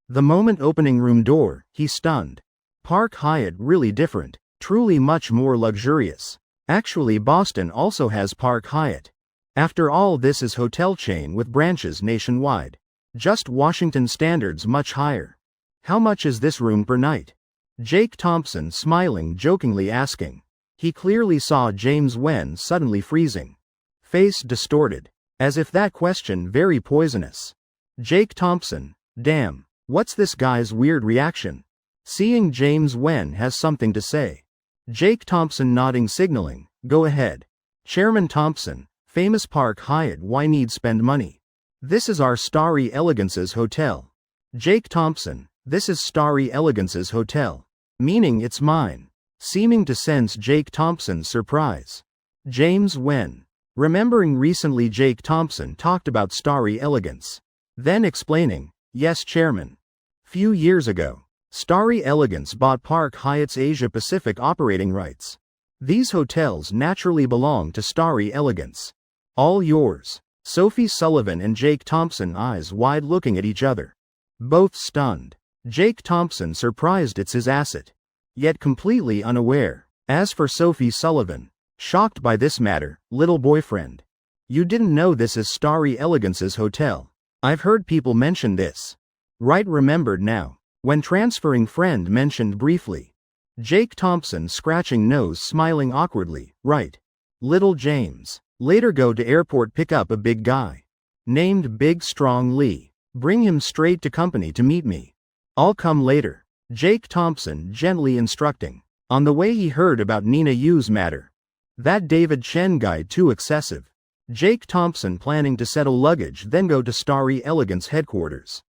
The moment opening room door, he stunned. Park Hyatt really different. Truly much more luxurious. Actually, Boston also has Park Hyatt. After all, this is hotel chain with branches nationwide. Just Washington standards much higher. How much is this room per night? Jake Thompson smiling jokingly asking. He clearly saw James Wen suddenly freezing. Face distorted. As if that question very poisonous. Jake Thompson, damn, what's this guy's weird reaction? Seeing James Wen has something to say. Jake Thompson nodding, signaling, go ahead. Chairman Thompson, famous Park Hyatt, why need spend money? This is our Starry Elegance's hotel. Jake Thompson, this is Starry Elegance's hotel. Meaning it's mine. Seeming to sense Jake Thompson's surprise. James Wen. Remembering recently Jake Thompson talked about Starry Elegance. Then explaining, yes chairman. Few years ago. Starry Elegance bought Park Hyatt's Asia Pacific operating rights. These hotels naturally belong to Starry Elegance. All yours. Sophie Sullivan and Jake Thompson eyes wide looking at each other. Both stunned. Jake Thompson surprised it's his asset. Yet completely unaware. As for Sophie Sullivan, shocked by this matter, little boyfriend. You didn't know this is Starry Elegance's hotel. I've heard people mention this. Right, remembered now. When transferring friend mentioned briefly. Jake Thompson scratching nose smiling awkwardly, right. Little James. Later go to airport pick up a big guy. Named Big Strong Lee. Bring him straight to company to meet me. I'll come later. Jake Thompson gently instructing. On the way he heard about Nina Yu's matter. That David Chen guy too excessive. Jake Thompson planning to settle luggage then go to Starry Elegance headquarters.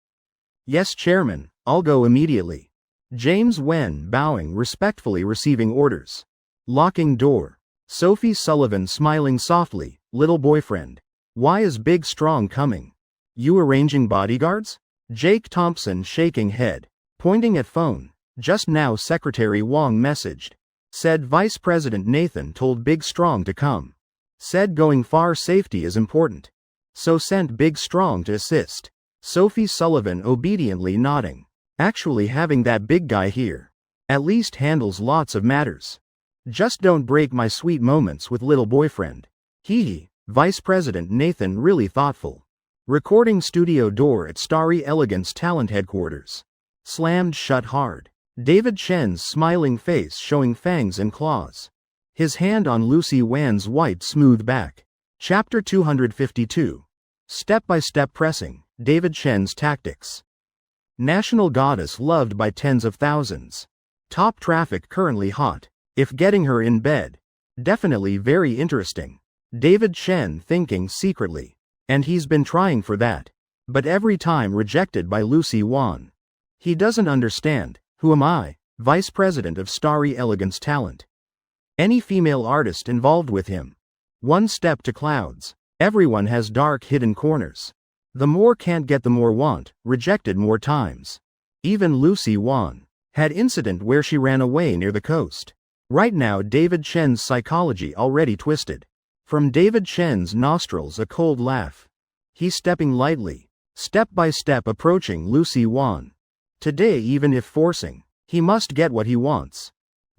Yes chairman. I'll go immediately. James Wen bowing respectfully receiving orders. Locking door. Sophie Sullivan smiling softly, little boyfriend. Why is Big Strong coming? You arranging bodyguards? Jake Thompson shaking head. Pointing at phone. Just now Secretary Wong messaged. Said Vice President Nathan told Big Strong to come. Said going far safety is important. So sent Big Strong to assist. Sophie Sullivan obediently nodding. Actually having that big guy here. At least handles lots of matters. Just don't break my sweet moments with little boyfriend. Hee. Vice President Nathan really thoughtful. Recording studio door at Starry Elegance talent headquarters. Slammed shut hard. David Chen's smiling face showing fangs and claws. His hand on Lucy Wan's white smooth back. Chapter 252. Step-by-step pressing, David Chen's tactics. National goddess loved by tens of thousands. Top traffic currently hot. If getting her in bed. Definitely very interesting. David Chen thinking secretly. And he's been trying for that. But every time rejected by Lucy Wan. He doesn't understand. Who am I? Vice President of Starry Elegance Talent. Any female artist involved with him. One step to clouds. Everyone has dark hidden corners. The more can't get the more want, rejected more times. Even Lucy Wan had incident where she ran away near the coast. Right now David Chen's psychology already twisted. From David Chen's nostrils a cold laugh. He's stepping lightly, step by step approaching Lucy Wan. Today even if forcing, he must get what he wants.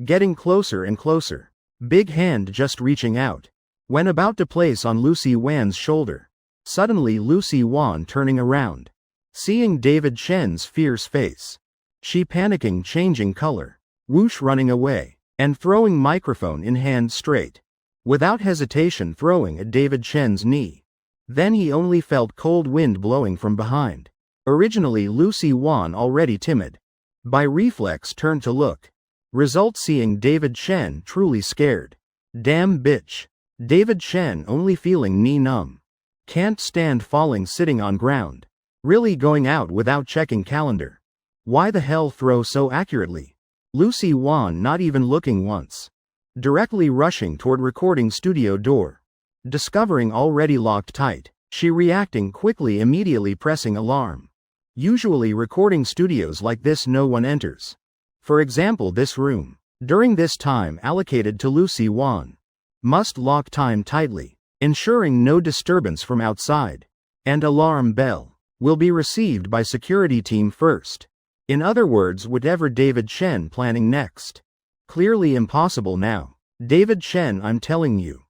Getting closer and closer. Big hand just reaching out. When about to place on Lucy Wan's shoulder. Suddenly Lucy Wan turning around. Seeing David Chen's fierce face. She panicking changing color. Whoosh running away. And throwing microphone in hand straight. Without hesitation throwing at David Chen's knee. Then he only felt cold wind blowing from behind. Originally Lucy Wan already timid. By reflex turned to look. Result seeing David Chen truly scared. Damn bitch. David Chen only feeling knee numb. Can't stand falling sitting on ground. Really going out without checking calendar. Why the hell throw so accurately? Lucy Wan not even looking once. Directly rushing toward recording studio door. Discovering already locked tight. She reacting quickly immediately pressing alarm. Usually recording studios like this no one enters. For example this room. During this time allocated to Lucy Wan. Must lock time tightly. Ensuring no disturbance from outside. And alarm bell. Will be received by security team first. In other words whatever David Chen planning next. Clearly impossible now. David Chen I'm telling you.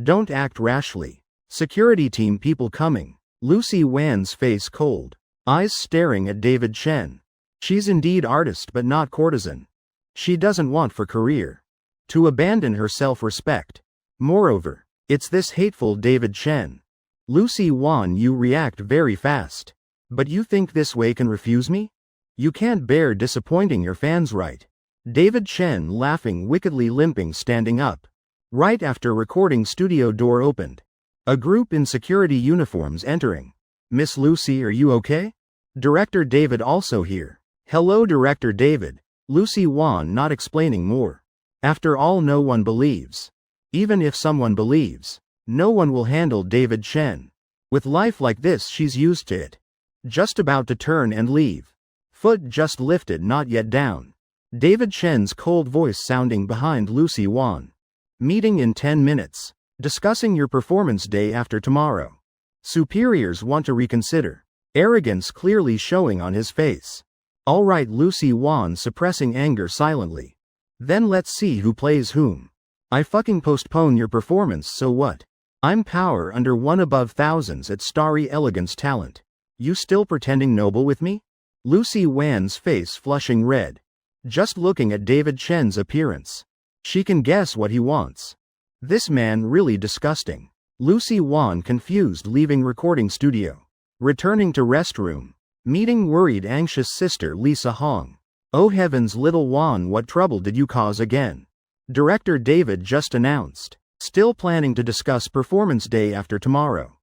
Don't act rashly. Security team people coming. Lucy Wan's face cold. Eyes staring at David Chen. She's indeed artist but not courtesan. She doesn't want for career. To abandon her self-respect. Moreover, it's this hateful David Chen. Lucy Wan you react very fast. But you think this way can refuse me? You can't bear disappointing your fans right? David Chen laughing wickedly limping standing up. Right after recording studio door opened. A group in security uniforms entering. Miss Lucy are you okay? Director David also here. Hello Director David. Lucy Wan not explaining more. After all no one believes. Even if someone believes. No one will handle David Chen. With life like this she's used to it. Just about to turn and leave. Foot just lifted not yet down. David Chen's cold voice sounding behind Lucy Wan. Meeting in 10 minutes. Discussing your performance day after tomorrow. Superiors want to reconsider. Arrogance clearly showing on his face. Alright Lucy Wan suppressing anger silently. Then let's see who plays whom. I fucking postpone your performance so what? I'm power under one above thousands at starry elegance talent. You still pretending noble with me? Lucy Wan's face flushing red. Just looking at David Chen's appearance. She can guess what he wants. This man really disgusting. Lucy Wan confused leaving recording studio. Returning to restroom. Meeting worried anxious sister Lisa Hong. Oh heavens little Wan what trouble did you cause again? Director David just announced. Still planning to discuss performance day after tomorrow.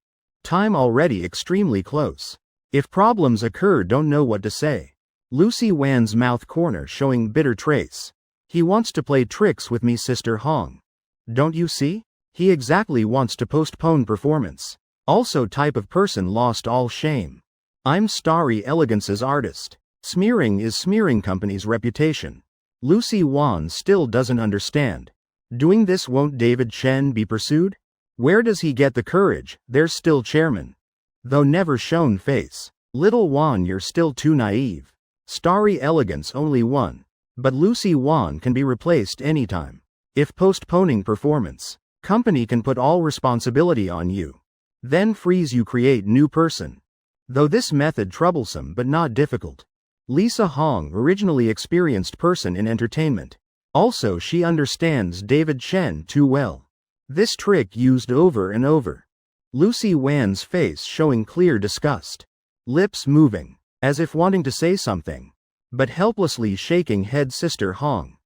Time already extremely close. If problems occur don't know what to say. Lucy Wan's mouth corner showing bitter trace. He wants to play tricks with me sister Hong. Don't you see? He exactly wants to postpone performance. Also type of person lost all shame. I'm starry elegance's artist. Smearing is smearing company's reputation. Lucy Wan still doesn't understand. Doing this won't David Chen be pursued? Where does he get the courage? There's still chairman. Though never shown face. Little Wan you're still too naive. Starry elegance only one. But Lucy Wan can be replaced anytime. If postponing performance. Company can put all responsibility on you. Then freeze you create new person. Though this method troublesome but not difficult. Lisa Hong originally experienced person in entertainment. Also she understands David Chen too well. This trick used over and over. Lucy Wan's face showing clear disgust. Lips moving, as if wanting to say something. But helplessly shaking head sister Hong.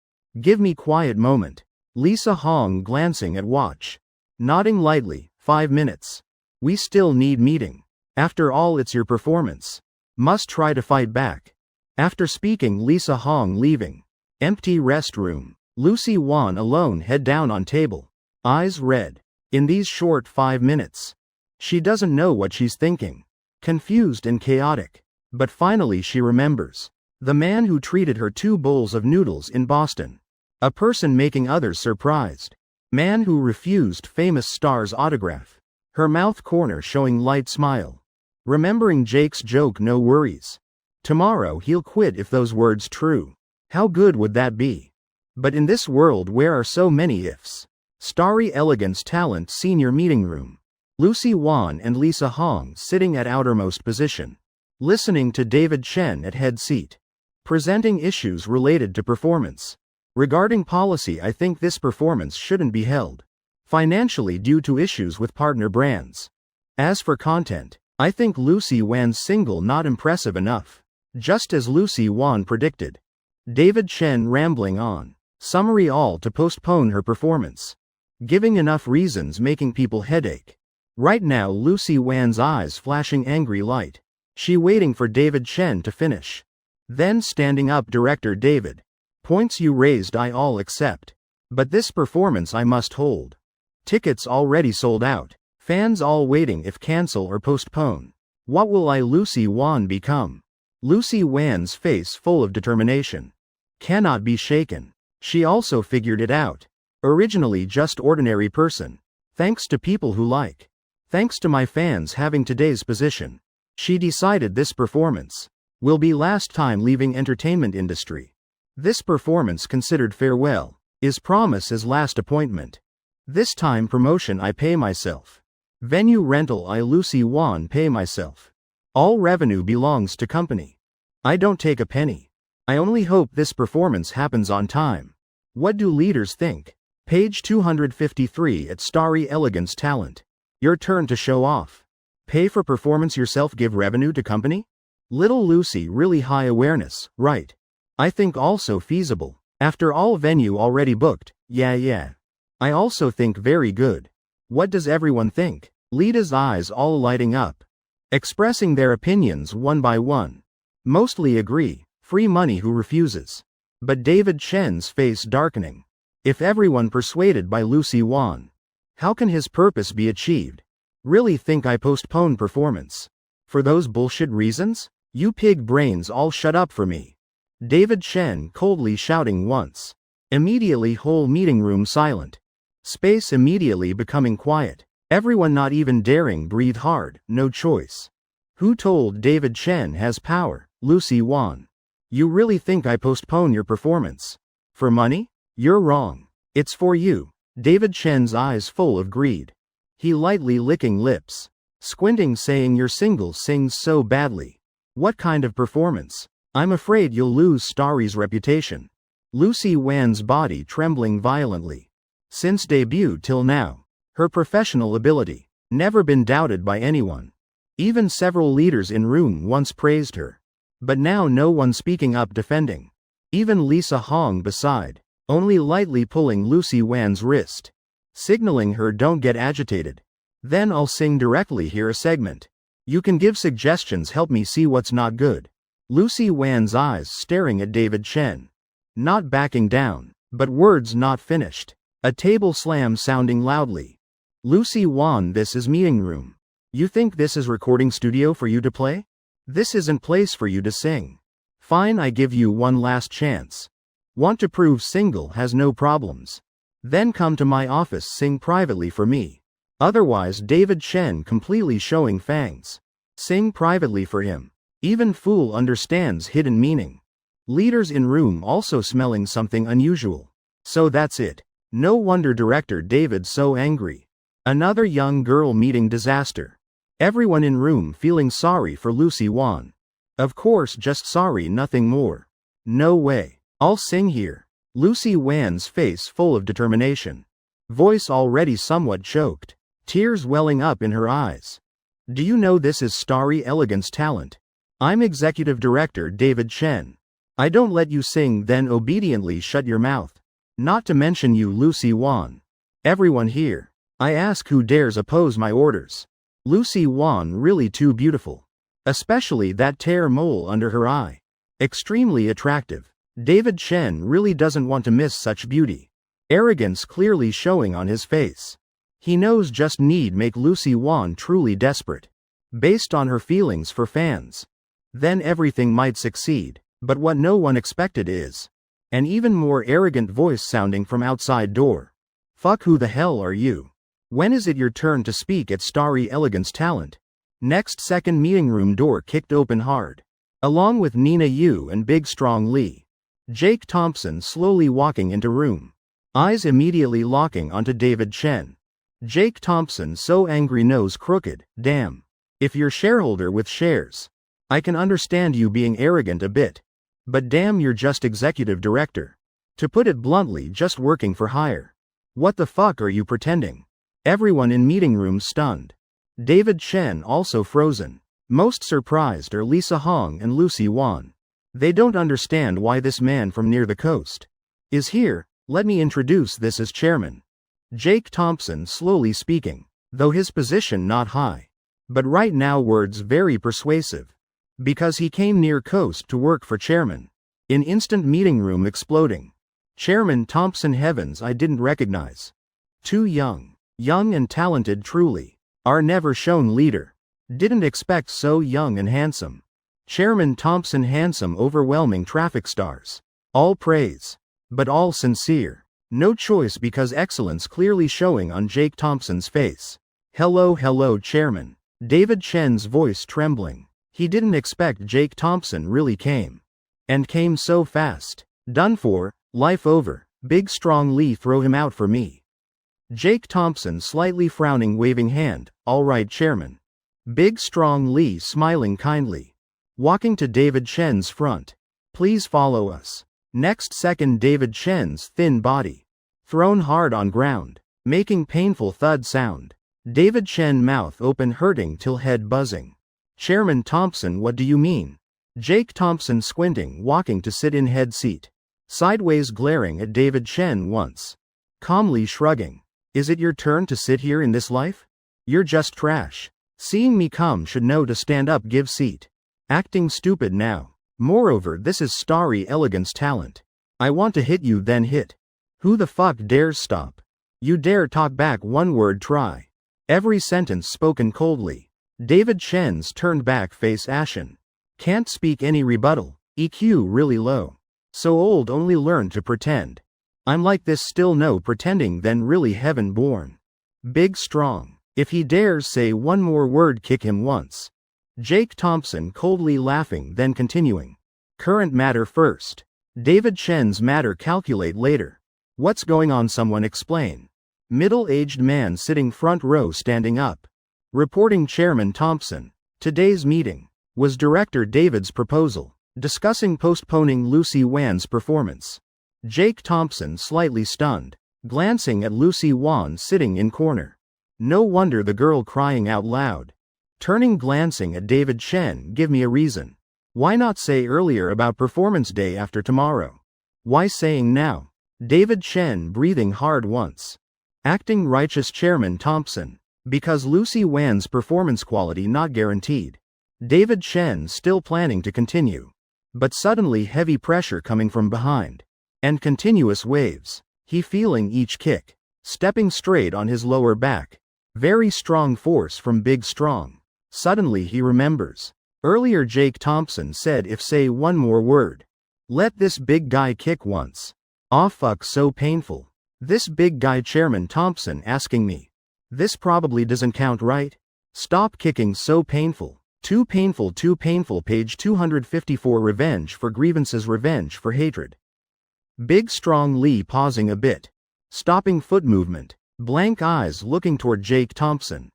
Give me quiet moment. Lisa Hong glancing at watch. Nodding lightly, 5 minutes. We still need meeting. After all it's your performance. Must try to fight back. After speaking Lisa Hong leaving. Empty restroom. Lucy Wan alone head down on table. Eyes red. In these short 5 minutes. She doesn't know what she's thinking. Confused and chaotic. But finally she remembers. The man who treated her 2 bowls of noodles in Boston. A person making others surprised. Man who refused famous star's autograph. Her mouth corner showing light smile. Remembering Jake's joke, no worries. Tomorrow he'll quit if those words true. How good would that be? But in this world where are so many ifs. Starry Elegance Talent Senior Meeting Room. Lucy Wan and Lisa Hong sitting at outermost position. Listening to David Chen at head seat. Presenting issues related to performance. Regarding policy, I think this performance shouldn't be held. Financially due to issues with partner brands. As for content, I think Lucy Wan's single not impressive enough. Just as Lucy Wan predicted. David Chen rambling on. Summary all to postpone her performance. Giving enough reasons making people headache. Right now Lucy Wan's eyes flashing angry light. She waiting for David Chen to finish. Then standing up, director David. Points you raised I all accept. But this performance I must hold. Tickets already sold out. Fans all waiting if cancel or postpone. What will I Lucy Wan become? Lucy Wan's face full of determination. Cannot be shaken. She also figured it out. Originally just ordinary person. Thanks to people who like. Thanks to my fans having today's position. She decided this performance will be last time leaving entertainment industry. This performance considered farewell. Is promise as last appointment. This time promotion I pay myself. Venue rental I Lucy Wan pay myself. All revenue belongs to company. I don't take a penny. I only hope this performance happens on time. What do leaders think? Page 253 at Starry Elegance Talent. Your turn to show off. Pay for performance yourself, give revenue to company? Little Lucy really high awareness, right? I think also feasible. After all venue already booked, yeah. I also think very good. What does everyone think? Lida's eyes all lighting up. Expressing their opinions one by one. Mostly agree, free money who refuses. But David Chen's face darkening. If everyone persuaded by Lucy Wan, how can his purpose be achieved? Really think I postpone performance? For those bullshit reasons? You pig brains all shut up for me. David Chen coldly shouting once. Immediately whole meeting room silent. Space immediately becoming quiet. Everyone not even daring breathe hard, no choice. Who told David Chen has power? Lucy Wan. You really think I postpone your performance? For money? You're wrong. It's for you. David Chen's eyes full of greed. He lightly licking lips. Squinting saying your single sings so badly. What kind of performance? I'm afraid you'll lose Starry's reputation. Lucy Wan's body trembling violently. Since debut till now, her professional ability, never been doubted by anyone. Even several leaders in room once praised her. But now no one speaking up defending. Even Lisa Hong beside, only lightly pulling Lucy Wan's wrist. Signaling her don't get agitated. Then I'll sing directly here a segment. You can give suggestions, help me see what's not good. Lucy Wan's eyes staring at David Chen. Not backing down, but words not finished. A table slam sounding loudly. Lucy Wan, this is meeting room. You think this is recording studio for you to play? This isn't place for you to sing. Fine, I give you one last chance. Want to prove single has no problems? Then come to my office, sing privately for me. Otherwise David Chen completely showing fangs. Sing privately for him. Even fool understands hidden meaning. Leaders in room also smelling something unusual. So that's it. No wonder director David so angry. Another young girl meeting disaster. Everyone in room feeling sorry for Lucy Wan. Of course, just sorry, nothing more. No way. I'll sing here. Lucy Wan's face full of determination. Voice already somewhat choked. Tears welling up in her eyes. Do you know this is Starry Elegance Talent? I'm executive director David Chen. I don't let you sing, then obediently shut your mouth. Not to mention you, Lucy Wan. Everyone here. I ask who dares oppose my orders. Lucy Wan really too beautiful. Especially that tear mole under her eye. Extremely attractive. David Chen really doesn't want to miss such beauty. Arrogance clearly showing on his face. He knows just need make Lucy Wan truly desperate. Based on her feelings for fans. Then everything might succeed. But what no one expected is an even more arrogant voice sounding from outside door. Fuck, who the hell are you? When is it your turn to speak at Starry Elegance Talent? Next second meeting room door kicked open hard. Along with Nina Yu and Big Strong Lee. Jake Thompson slowly walking into room. Eyes immediately locking onto David Chen. Jake Thompson so angry, nose crooked. Damn. If you're shareholder with shares, I can understand you being arrogant a bit. But damn, you're just executive director. To put it bluntly, just working for hire. What the fuck are you pretending? Everyone in meeting room stunned. David Chen also frozen. Most surprised are Lisa Hong and Lucy Wan. They don't understand why this man from near the coast is here. Let me introduce this as chairman. Jake Thompson slowly speaking, though his position not high. But right now words very persuasive. Because he came near coast to work for chairman. In instant meeting room exploding. Chairman Thompson, heavens, I didn't recognize. Too young. Young and talented truly. Our never shown leader. Didn't expect so young and handsome. Chairman Thompson, handsome, overwhelming traffic stars. All praise. But all sincere. No choice because excellence clearly showing on Jake Thompson's face. Hello chairman. David Chen's voice trembling. He didn't expect Jake Thompson really came. And came so fast. Done for, life over, Big Strong Lee, throw him out for me. Jake Thompson slightly frowning, waving hand, all right chairman. Big Strong Lee smiling kindly. Walking to David Chen's front. Please follow us. Next second David Chen's thin body. Thrown hard on ground. Making painful thud sound. David Chen mouth open, hurting till head buzzing. Chairman Thompson, what do you mean? Jake Thompson squinting, walking to sit in head seat. Sideways glaring at David Chen once. Calmly shrugging. Is it your turn to sit here in this life? You're just trash. Seeing me come should know to stand up, give seat. Acting stupid now. Moreover, this is Starry Elegance Talent. I want to hit you, then hit. Who the fuck dares stop? You dare talk back one word, try. Every sentence spoken coldly. David Chen's turned back face ashen. Can't speak any rebuttal. EQ really low. So old, only learned to pretend. I'm like this, still no pretending, then really heaven born. Big Strong. If he dares say one more word, kick him once. Jake Thompson coldly laughing, then continuing. Current matter first. David Chen's matter calculate later. What's going on, someone explain. Middle-aged man sitting front row standing up. Reporting Chairman Thompson. Today's meeting was Director David's proposal, discussing postponing Lucy Wan's performance. Jake Thompson slightly stunned, glancing at Lucy Wan sitting in corner. No wonder the girl crying out loud. Turning, glancing at David Chen, give me a reason. Why not say earlier about performance day after tomorrow? Why saying now? David Chen breathing hard once. Acting righteous Chairman Thompson. Because Lucy Wan's performance quality not guaranteed. David Chen still planning to continue. But suddenly heavy pressure coming from behind. And continuous waves. He feeling each kick. Stepping straight on his lower back. Very strong force from Big Strong. Suddenly he remembers. Earlier Jake Thompson said if say one more word. Let this big guy kick once. Aw fuck, so painful. This big guy, Chairman Thompson asking me. This probably doesn't count, right? Stop kicking, so painful. Too painful, too painful. Page 254. Revenge for grievances, revenge for hatred. Big Strong Lee pausing a bit. Stopping foot movement. Blank eyes looking toward Jake Thompson.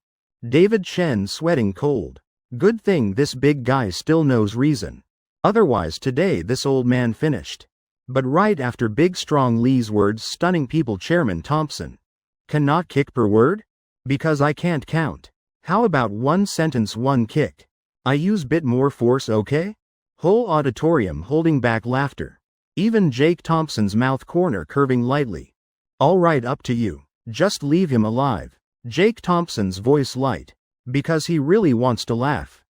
David Chen sweating cold. Good thing this big guy still knows reason. Otherwise today this old man finished. But right after Big Strong Lee's words stunning people, Chairman Thompson. Cannot kick per word? Because I can't count. How about one sentence, one kick? I use bit more force, okay? Whole auditorium holding back laughter. Even Jake Thompson's mouth corner curving lightly. All right, up to you. Just leave him alive. Jake Thompson's voice light. Because he really wants to laugh.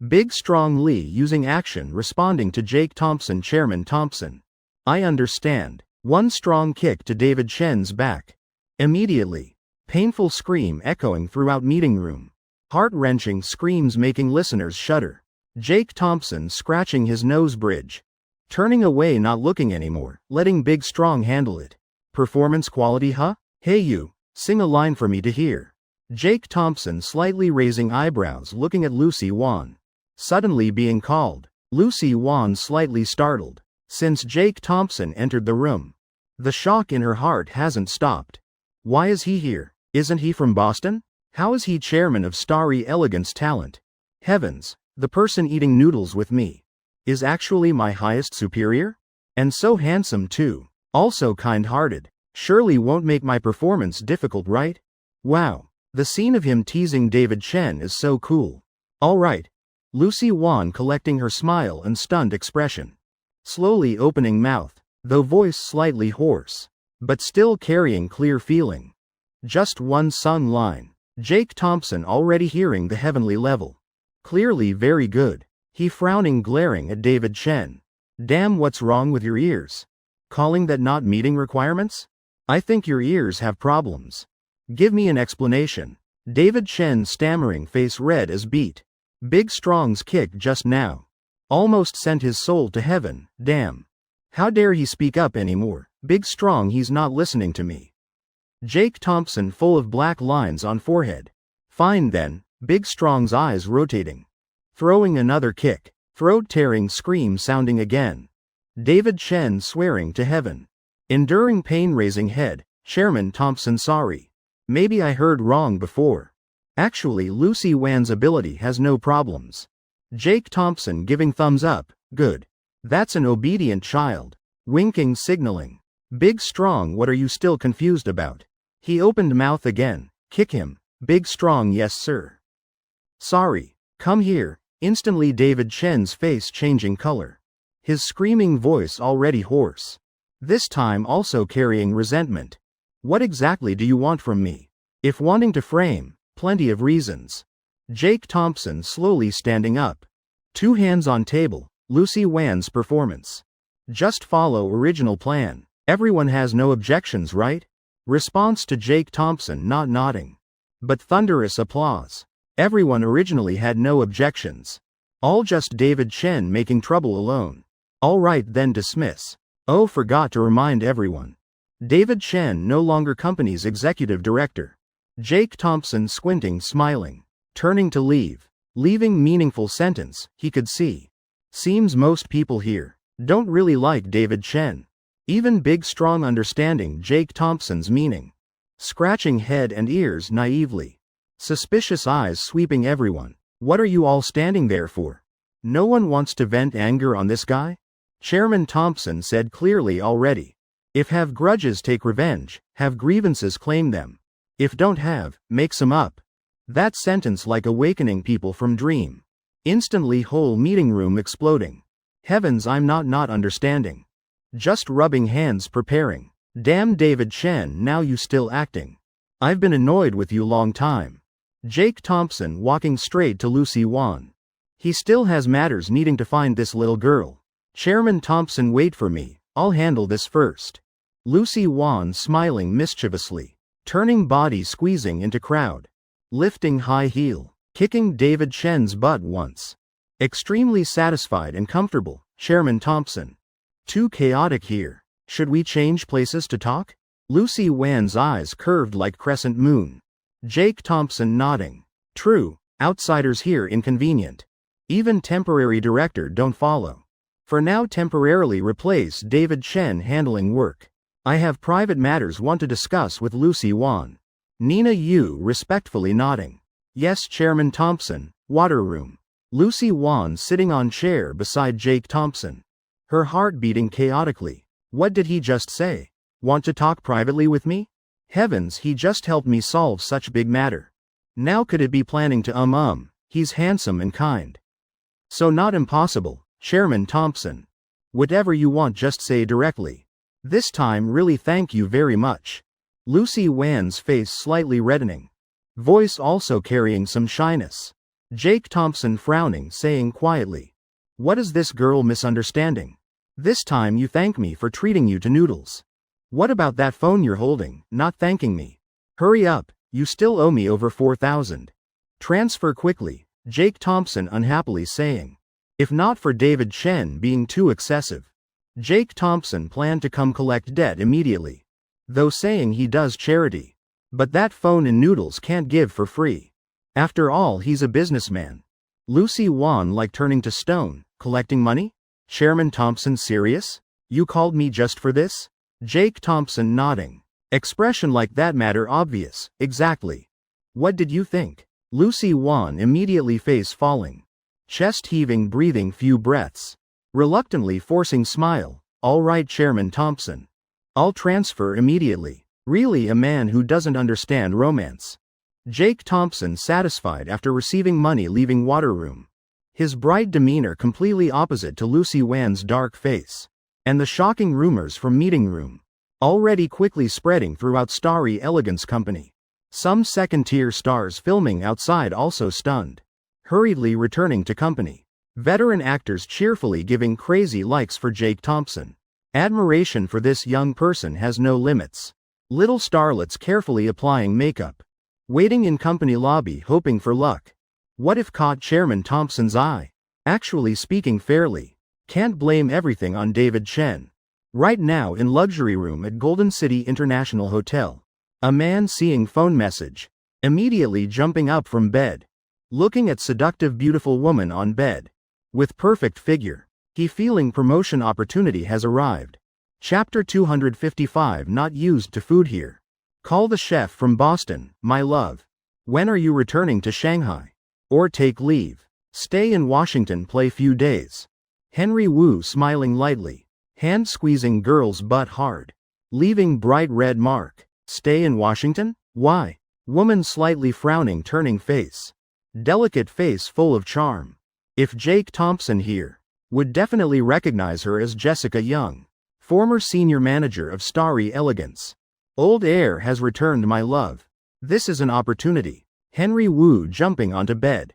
Big Strong Lee using action responding to Jake Thompson. Chairman Thompson. I understand. One strong kick to David Chen's back. Immediately. Painful scream echoing throughout meeting room. Heart-wrenching screams making listeners shudder. Jake Thompson scratching his nose bridge. Turning away, not looking anymore, letting Big Strong handle it. Performance quality, huh? Hey you, sing a line for me to hear. Jake Thompson slightly raising eyebrows looking at Lucy Wan. Suddenly being called. Lucy Wan slightly startled. Since Jake Thompson entered the room. The shock in her heart hasn't stopped. Why is he here? Isn't he from Boston? How is he chairman of Starry Elegance Talent? Heavens, the person eating noodles with me is actually my highest superior? And so handsome too. Also kind-hearted. Surely won't make my performance difficult, right? Wow. The scene of him teasing David Chen is so cool. Alright. Lucy Wan collecting her smile and stunned expression. Slowly opening mouth, though voice slightly hoarse, but still carrying clear feeling. Just one sung line. Jake Thompson already hearing the heavenly level. Clearly very good. He frowning, glaring at David Chen. Damn, what's wrong with your ears? Calling that not meeting requirements? I think your ears have problems. Give me an explanation. David Chen stammering, face red as beet. Big Strong's kick just now almost sent his soul to heaven. Damn. How dare he speak up anymore? Big Strong, he's not listening to me. Jake Thompson full of black lines on forehead. Fine then. Big Strong's eyes rotating. Throwing another kick. Throat-tearing scream sounding again. David Chen swearing to heaven. Enduring pain, raising head. Chairman Thompson, sorry. Maybe I heard wrong before. Actually, Lucy Wan's ability has no problems. Jake Thompson giving thumbs up. Good. That's an obedient child. Winking, signaling. Big Strong, what are you still confused about? He opened mouth again. Kick him. Big Strong, yes sir. Sorry. Come here. Instantly David Chen's face changing color. His screaming voice already hoarse. This time also carrying resentment. What exactly do you want from me? If wanting to frame, plenty of reasons. Jake Thompson slowly standing up. Two hands on table. Lucy Wan's performance. Just follow original plan. Everyone has no objections, right? Response to Jake Thompson not nodding. But thunderous applause. Everyone originally had no objections. All just David Chen making trouble alone. Alright then, dismiss. Oh, forgot to remind everyone. David Chen no longer company's executive director. Jake Thompson squinting, smiling. Turning to leave. Leaving meaningful sentence, he could see. Seems most people here don't really like David Chen. Even Big Strong understanding Jake Thompson's meaning. Scratching head and ears naively. Suspicious eyes sweeping everyone. What are you all standing there for? No one wants to vent anger on this guy? Chairman Thompson said clearly already. If have grudges, take revenge. Have grievances, claim them. If don't have, make some up. That sentence like awakening people from dream. Instantly whole meeting room exploding. Heavens, I'm not understanding. Just rubbing hands preparing. Damn David Chen, now you still acting. I've been annoyed with you long time. Jake Thompson walking straight to Lucy Wan. He still has matters needing to find this little girl. Chairman Thompson, wait for me, I'll handle this first. Lucy Wan smiling mischievously. Turning body squeezing into crowd. Lifting high heel. Kicking David Chen's butt once. Extremely satisfied and comfortable. Chairman Thompson. Too chaotic here. Should we change places to talk? Lucy Wan's eyes curved like crescent moon. Jake Thompson nodding. True, outsiders here inconvenient. Even temporary director don't follow. For now temporarily replace David Chen handling work. I have private matters want to discuss with Lucy Wan. Nina Yu respectfully nodding. Yes, Chairman Thompson. Water room. Lucy Wan sitting on chair beside Jake Thompson. Her heart beating chaotically. What did he just say? Want to talk privately with me? Heavens, he just helped me solve such big matter. Now could it be planning to he's handsome and kind. So not impossible, Chairman Thompson. Whatever you want, just say directly. This time really thank you very much. Lucy Wan's face slightly reddening. Voice also carrying some shyness. Jake Thompson frowning, saying quietly. What is this girl misunderstanding? This time you thank me for treating you to noodles. What about that phone you're holding, not thanking me? Hurry up, you still owe me over 4,000. Transfer quickly, Jake Thompson unhappily saying. If not for David Chen being too excessive. Jake Thompson planned to come collect debt immediately. Though saying he does charity. But that phone and noodles can't give for free. After all, he's a businessman. Lucy Wan like turning to stone, collecting money? Chairman Thompson serious? You called me just for this? Jake Thompson nodding. Expression like that matter obvious, exactly. What did you think? Lucy Wan immediately face falling. Chest heaving, breathing few breaths. Reluctantly forcing smile. All right, Chairman Thompson. I'll transfer immediately. Really a man who doesn't understand romance. Jake Thompson satisfied after receiving money leaving water room. His bright demeanor completely opposite to Lucy Wan's dark face. And the shocking rumors from meeting room. Already quickly spreading throughout Starry Elegance Company. Some second-tier stars filming outside also stunned. Hurriedly returning to company. Veteran actors cheerfully giving crazy likes for Jake Thompson. Admiration for this young person has no limits. Little starlets carefully applying makeup. Waiting in company lobby hoping for luck. What if caught Chairman Thompson's eye? Actually speaking fairly. Can't blame everything on David Chen. Right now in luxury room at Golden City International Hotel. A man seeing phone message. Immediately jumping up from bed. Looking at seductive beautiful woman on bed. With perfect figure. He feeling promotion opportunity has arrived. Chapter 255 not used to food here. Call the chef from Boston, my love. When are you returning to Shanghai? Or take leave. Stay in Washington play few days. Henry Wu smiling lightly. Hand squeezing girl's butt hard. Leaving bright red mark. Stay in Washington? Why? Woman slightly frowning turning face. Delicate face full of charm. If Jake Thompson here. Would definitely recognize her as Jessica Young. Former senior manager of Starry Elegance. Old air has returned my love. This is an opportunity. Henry Wu jumping onto bed.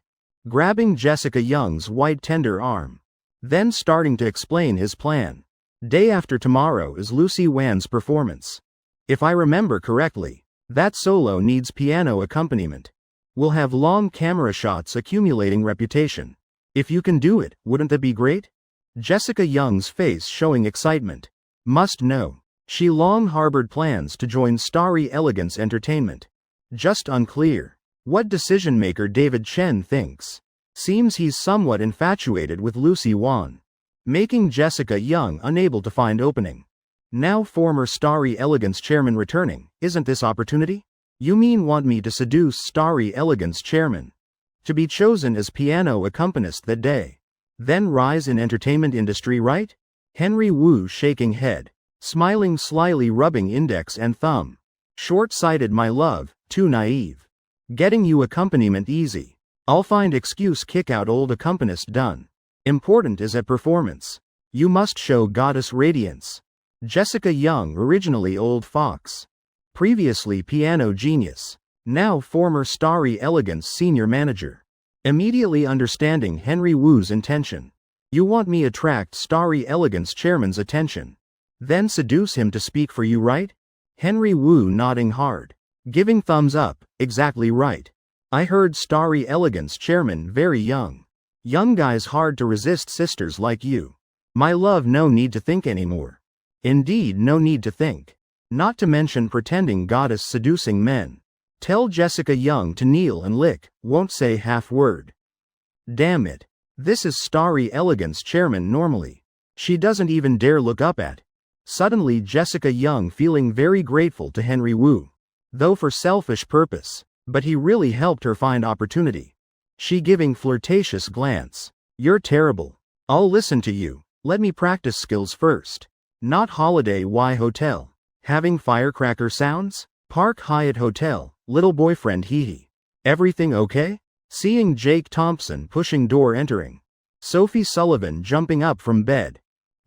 Grabbing Jessica Young's white tender arm. Then starting to explain his plan. Day after tomorrow is Lucy Wan's performance. If I remember correctly, that solo needs piano accompaniment. We'll have long camera shots accumulating reputation. If you can do it, wouldn't that be great? Jessica Young's face showing excitement. Must know. She long harbored plans to join Starry Elegance Entertainment. Just unclear. What decision maker David Chen thinks. Seems he's somewhat infatuated with Lucy Wan. Making Jessica Young unable to find opening. Now former Starry Elegance chairman returning, isn't this opportunity? You mean want me to seduce Starry Elegance chairman? To be chosen as piano accompanist that day. Then rise in entertainment industry, right? Henry Wu shaking head. Smiling slyly rubbing index and thumb. Short-sighted my love, too naive. Getting you accompaniment easy. I'll find excuse kick out old accompanist done. Important is at performance. You must show goddess radiance. Jessica Young originally Old Fox. Previously piano genius. Now former Starry Elegance senior manager. Immediately understanding Henry Wu's intention. You want me attract Starry Elegance chairman's attention. Then seduce him to speak for you, right? Henry Wu nodding hard. Giving thumbs up, exactly right. I heard Starry Elegance chairman very young. Young guys hard to resist sisters like you. My love no need to think anymore. Indeed no need to think. Not to mention pretending goddess seducing men. Tell Jessica Young to kneel and lick, won't say half word. Damn it. This is Starry Elegance chairman normally. She doesn't even dare look up at. Suddenly Jessica Young feeling very grateful to Henry Wu. Though for selfish purpose, but he really helped her find opportunity. She giving flirtatious glance. You're terrible. I'll listen to you. Let me practice skills first. Not Holiday Y Hotel. Having firecracker sounds? Park Hyatt Hotel, little boyfriend hee. Everything okay? Seeing Jake Thompson pushing door entering. Sophie Sullivan jumping up from bed.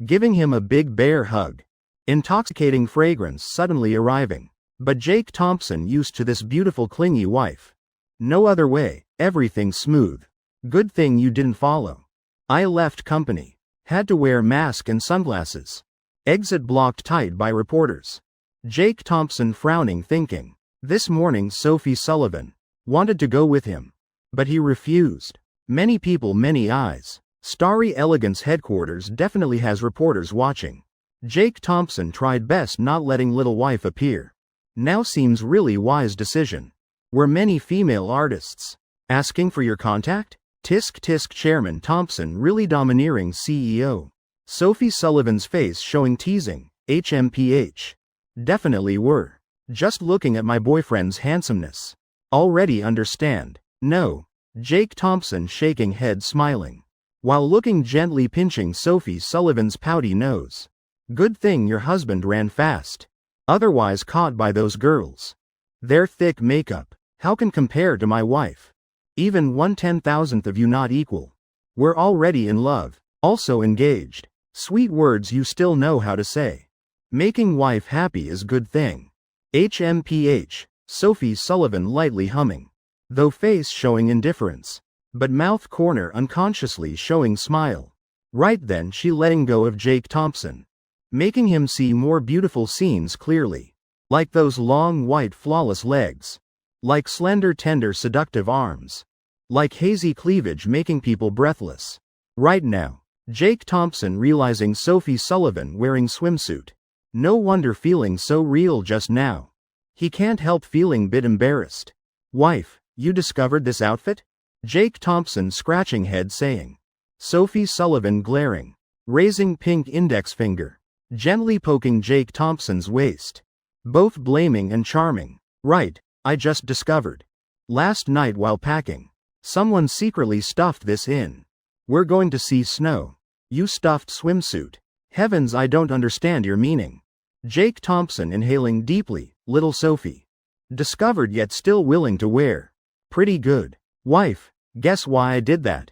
Giving him a big bear hug. Intoxicating fragrance suddenly arriving. But Jake Thompson used to this beautiful clingy wife. No other way, everything smooth. Good thing you didn't follow. I left company. Had to wear mask and sunglasses. Exit blocked tight by reporters. Jake Thompson frowning thinking. This morning Sophie Sullivan wanted to go with him, but he refused. Many people, many eyes. Starry Elegance headquarters definitely has reporters watching. Jake Thompson tried best not letting little wife appear. Now seems really wise decision. Were many female artists asking for your contact? Tisk tisk. Chairman Thompson really domineering CEO. Sophie Sullivan's face showing teasing. HMPH. Definitely were. Just looking at my boyfriend's handsomeness. Already understand. No. Jake Thompson shaking head smiling, while looking gently pinching Sophie Sullivan's pouty nose. Good thing your husband ran fast. Otherwise caught by those girls. Their thick makeup. How can compare to my wife? Even 1/10,000th of you not equal. We're already in love. Also engaged. Sweet words you still know how to say. Making wife happy is good thing. HMPH. Sophie Sullivan lightly humming, though face showing indifference, but mouth corner unconsciously showing smile. Right then she letting go of Jake Thompson, making him see more beautiful scenes clearly. Like those long white flawless legs. Like slender tender seductive arms. Like hazy cleavage making people breathless. Right now, Jake Thompson realizing Sophie Sullivan wearing swimsuit. No wonder feeling so real just now. He can't help feeling bit embarrassed. Wife, you discovered this outfit? Jake Thompson scratching head saying. Sophie Sullivan glaring, raising pink index finger, gently poking Jake Thompson's waist. Both blaming and charming. Right, I just discovered. Last night while packing, someone secretly stuffed this in. We're going to see snow. You stuffed swimsuit. Heavens, I don't understand your meaning. Jake Thompson inhaling deeply, little Sophie. Discovered yet still willing to wear. Pretty good. Wife, guess why I did that?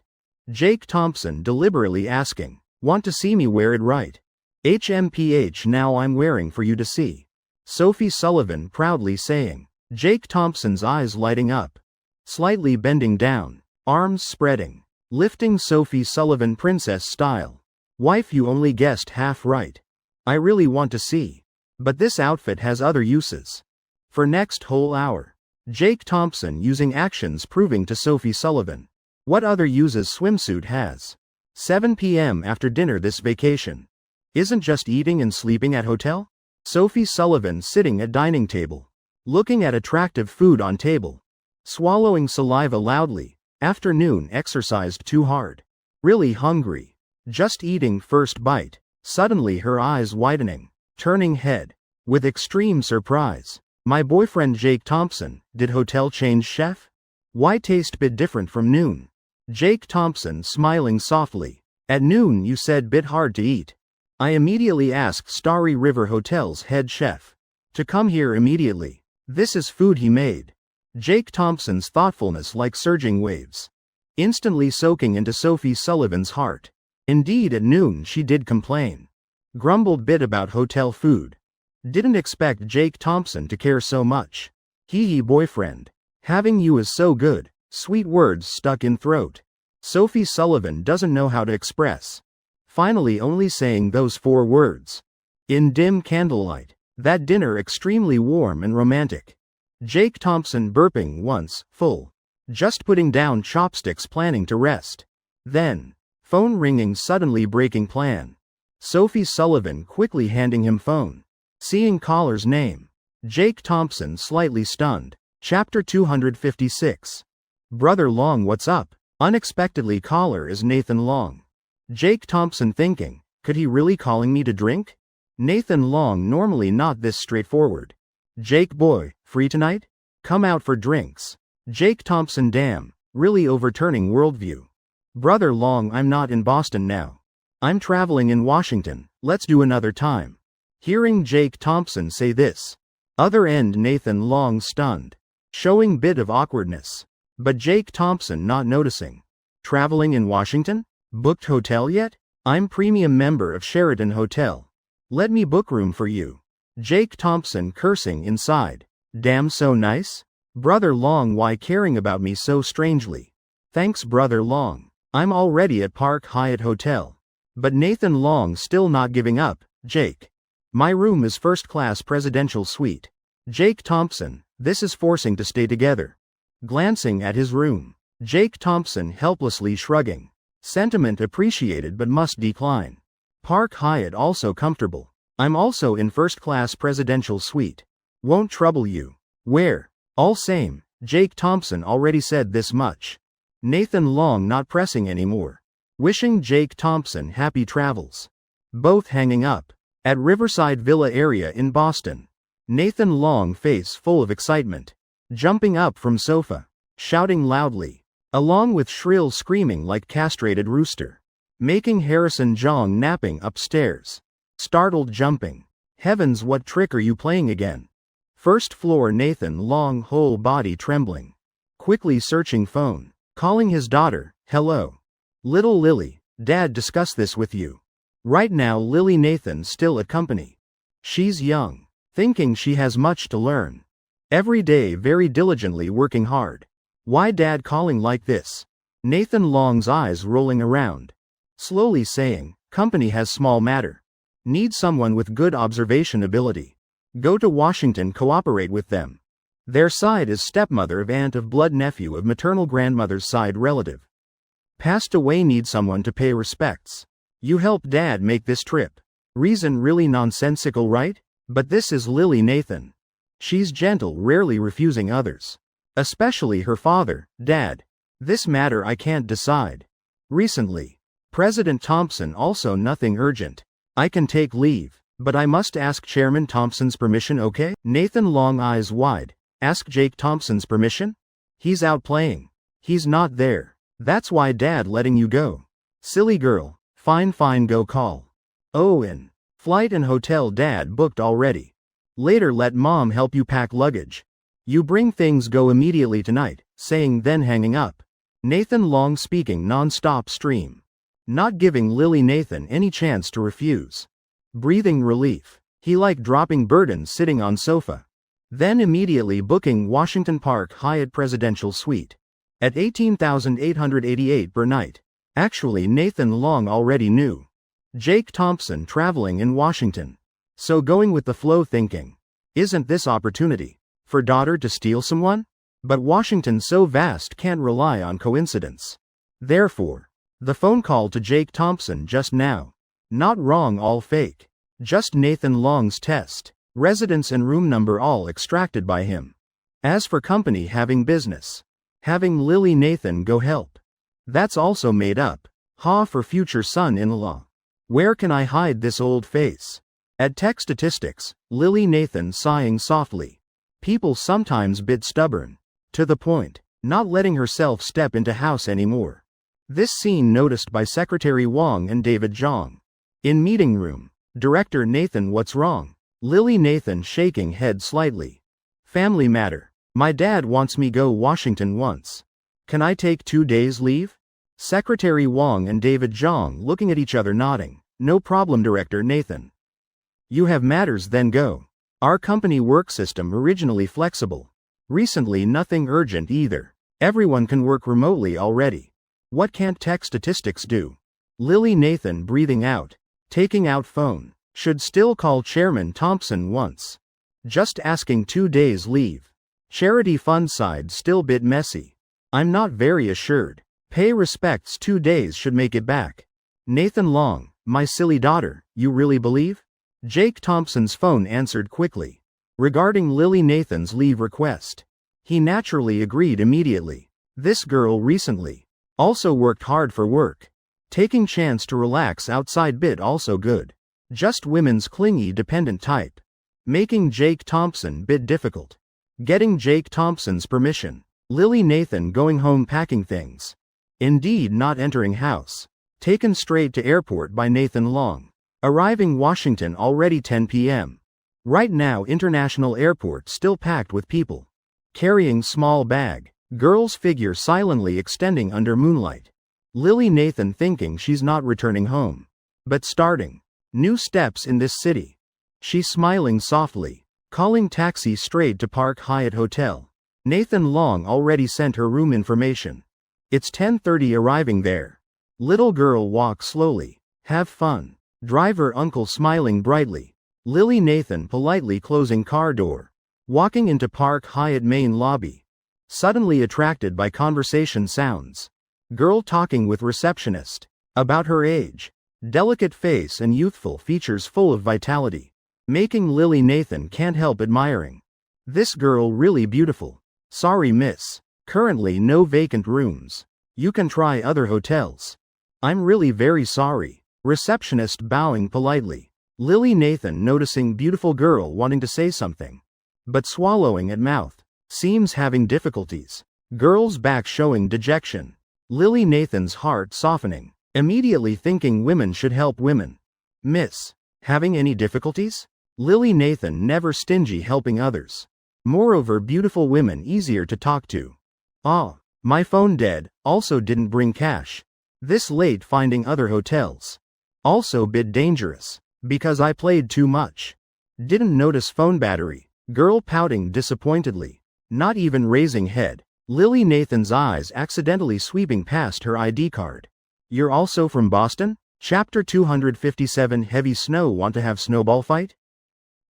Jake Thompson deliberately asking. Want to see me wear it right? HMPH now I'm wearing for you to see. Sophie Sullivan proudly saying. Jake Thompson's eyes lighting up. Slightly bending down, arms spreading. Lifting Sophie Sullivan princess style. Wife, you only guessed half right. I really want to see. But this outfit has other uses. For next whole hour. Jake Thompson using actions proving to Sophie Sullivan. What other uses swimsuit has? 7 p.m. after dinner this vacation. Isn't just eating and sleeping at hotel? Sophie Sullivan sitting at dining table. Looking at attractive food on table. Swallowing saliva loudly. Afternoon exercised too hard. Really hungry. Just eating first bite. Suddenly her eyes widening. Turning head. With extreme surprise. My boyfriend Jake Thompson, did hotel change chef? Why taste bit different from noon? Jake Thompson smiling softly. At noon you said bit hard to eat. I immediately asked Starry River Hotel's head chef to come here immediately. This is food he made. Jake Thompson's thoughtfulness like surging waves. Instantly soaking into Sophie Sullivan's heart. Indeed at noon she did complain. Grumbled bit about hotel food. Didn't expect Jake Thompson to care so much. Hee boyfriend. Having you is so good. Sweet words stuck in throat. Sophie Sullivan doesn't know how to express. Finally only saying those 4 words. In dim candlelight. That dinner extremely warm and romantic. Jake Thompson burping once, full. Just putting down chopsticks planning to rest. Then. Phone ringing suddenly breaking plan. Sophie Sullivan quickly handing him phone. Seeing caller's name. Jake Thompson slightly stunned. Chapter 256. Brother Long, what's up? Unexpectedly caller is Nathan Long. Jake Thompson thinking, could he really calling me to drink? Nathan Long normally not this straightforward. Jake boy, free tonight? Come out for drinks. Jake Thompson damn, really overturning worldview. Brother Long, I'm not in Boston now. I'm traveling in Washington, let's do another time. Hearing Jake Thompson say this. Other end Nathan Long stunned. Showing bit of awkwardness. But Jake Thompson not noticing. Traveling in Washington? Booked hotel yet? I'm premium member of Sheraton Hotel. Let me book room for you. Jake Thompson cursing inside. Damn so nice? Brother Long, why caring about me so strangely? Thanks Brother Long. I'm already at Park Hyatt Hotel. But Nathan Long still not giving up. Jake. My room is first class presidential suite. Jake Thompson, This is forcing to stay together. Glancing at his room. Jake Thompson helplessly shrugging. Sentiment appreciated but must decline. Park Hyatt also comfortable. I'm also in first-class presidential suite. Won't trouble you. Where? All same, Jake Thompson already said this much. Nathan Long not pressing anymore. Wishing Jake Thompson happy travels. Both hanging up. At Riverside Villa area in Boston. Nathan Long face full of excitement. Jumping up from sofa. Shouting loudly. Along with shrill screaming like castrated rooster. Making Harrison Jong napping upstairs. Startled jumping. Heavens, what trick are you playing again? First floor Nathan Long whole body trembling. Quickly searching phone. Calling his daughter, hello. Little Lily, Dad discuss this with you. Right now Lily Nathan still at company. She's young. Thinking she has much to learn. Every day very diligently working hard. Why Dad calling like this? Nathan Long's eyes rolling around. Slowly saying, company has small matter. Need someone with good observation ability. Go to Washington cooperate with them. Their side is stepmother of aunt of blood nephew of maternal grandmother's side relative. Passed away need someone to pay respects. You help Dad make this trip. Reason really nonsensical, right? But this is Lily Nathan. She's gentle, rarely refusing others. Especially her father, Dad. This matter I can't decide. Recently. President Thompson also nothing urgent. I can take leave, but I must ask Chairman Thompson's permission, okay? Nathan Long eyes wide. Ask Jake Thompson's permission? He's out playing. He's not there. That's why Dad letting you go. Silly girl. Fine go call. Oh, in. Flight and hotel Dad booked already. Later let Mom help you pack luggage. You bring things go immediately tonight, saying then hanging up. Nathan Long speaking non-stop stream. Not giving Lily Nathan any chance to refuse. Breathing relief. He like dropping burdens sitting on sofa. Then immediately booking Washington Park Hyatt Presidential Suite. At $18,888 per night. Actually Nathan Long already knew. Jake Thompson traveling in Washington. So going with the flow thinking. Isn't this opportunity? For daughter to steal someone? But Washington so vast can't rely on coincidence. Therefore. The phone call to Jake Thompson just now. Not wrong, all fake. Just Nathan Long's test. Residence and room number all extracted by him. As for company having business. Having Lily Nathan go help. That's also made up. Ha for future son-in-law. Where can I hide this old face? At tech statistics, Lily Nathan sighing softly. People sometimes bit stubborn. To the point. Not letting herself step into house anymore. This scene noticed by Secretary Wong and David Zhang. In meeting room. Director Nathan, what's wrong? Lily Nathan shaking head slightly. Family matter. My dad wants me go Washington once. Can I take 2 days leave? Secretary Wong and David Zhang looking at each other nodding. No problem, Director Nathan. You have matters, then go. Our company work system originally flexible. Recently nothing urgent either. Everyone can work remotely already. What can't tech statistics do? Lily Nathan breathing out. Taking out phone. Should still call Chairman Thompson once. Just asking 2 days leave. Charity fund side still bit messy. I'm not very assured. Pay respects 2 days should make it back. Nathan Long, my silly daughter, you really believe? Jake Thompson's phone answered quickly. Regarding Lily Nathan's leave request. He naturally agreed immediately. This girl recently. Also worked hard for work. Taking chance to relax outside bit also good. Just women's clingy dependent type. Making Jake Thompson bit difficult. Getting Jake Thompson's permission. Lily Nathan going home packing things. Indeed not entering house. Taken straight to airport by Nathan Long. Arriving Washington already 10 p.m. Right now international airport still packed with people. Carrying small bag. Girl's figure silently extending under moonlight. Lily Nathan thinking she's not returning home. But starting. New steps in this city. She's smiling softly. Calling taxi straight to Park Hyatt Hotel. Nathan Long already sent her room information. It's 10:30 arriving there. Little girl walk slowly. Have fun. Driver uncle smiling brightly. Lily Nathan politely closing car door. Walking into Park Hyatt main lobby. Suddenly attracted by conversation sounds. Girl talking with receptionist. About her age. Delicate face and youthful features full of vitality. Making Lily Nathan can't help admiring. This girl really beautiful. Sorry miss. Currently no vacant rooms. You can try other hotels. I'm really very sorry. Receptionist bowing politely. Lily Nathan noticing beautiful girl wanting to say something, but swallowing at mouth. Seems having difficulties. Girl's back showing dejection. Lily Nathan's heart softening. Immediately thinking women should help women. Miss. Having any difficulties? Lily Nathan never stingy helping others. Moreover beautiful women easier to talk to. Ah, my phone dead, also didn't bring cash. This late finding other hotels. Also bit dangerous. Because I played too much. Didn't notice phone battery. Girl pouting disappointedly. Not even raising head. Lily Nathan's eyes accidentally sweeping past her ID card. You're also from Boston? Chapter 257 Heavy snow want to have snowball fight?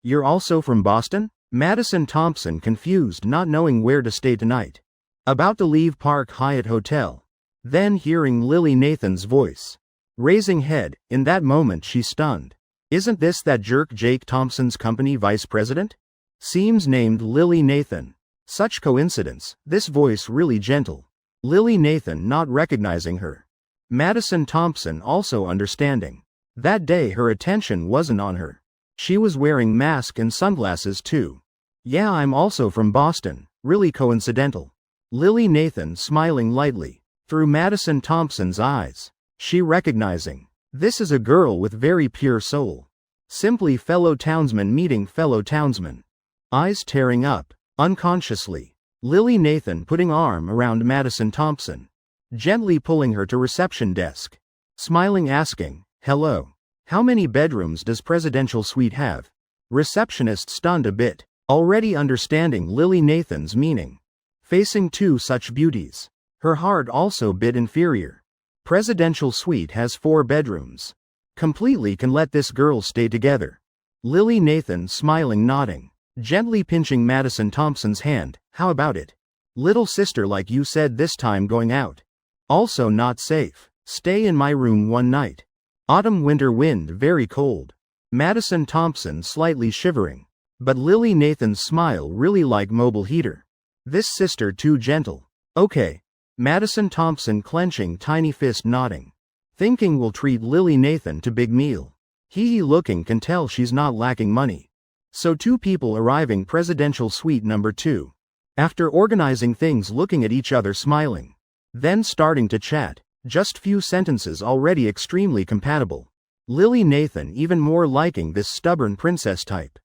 You're also from Boston? Madison Thompson confused not knowing where to stay tonight. About to leave Park Hyatt Hotel. Then hearing Lily Nathan's voice. Raising head, in that moment she stunned. Isn't this that jerk Jake Thompson's company vice president? Seems named Lily Nathan. Such coincidence, this voice really gentle. Lily Nathan not recognizing her. Madison Thompson also understanding. That day her attention wasn't on her. She was wearing mask and sunglasses too. Yeah, I'm also from Boston, really coincidental. Lily Nathan smiling lightly, through Madison Thompson's eyes. She recognizing. This is a girl with very pure soul. Simply fellow townsman meeting fellow townsman. Eyes tearing up, unconsciously. Lily Nathan putting arm around Madison Thompson. Gently pulling her to reception desk. Smiling asking, hello. How many bedrooms does presidential suite have? Receptionist stunned a bit, already understanding Lily Nathan's meaning. Facing two such beauties. Her heart also bit inferior. Presidential suite has 4 bedrooms. Completely can let this girl stay together. Lily Nathan smiling nodding. Gently pinching Madison Thompson's hand, how about it? Little sister like you said this time going out. Also not safe. Stay in my room one night. Autumn winter wind very cold. Madison Thompson slightly shivering. But Lily Nathan's smile really like mobile heater. This sister too gentle. Okay. Madison Thompson clenching tiny fist nodding. Thinking will treat Lily Nathan to big meal. He looking can tell she's not lacking money. So 2 people arriving presidential suite number 2. After organizing things looking at each other smiling. Then starting to chat, just few sentences already extremely compatible. Lily Nathan even more liking this stubborn princess type.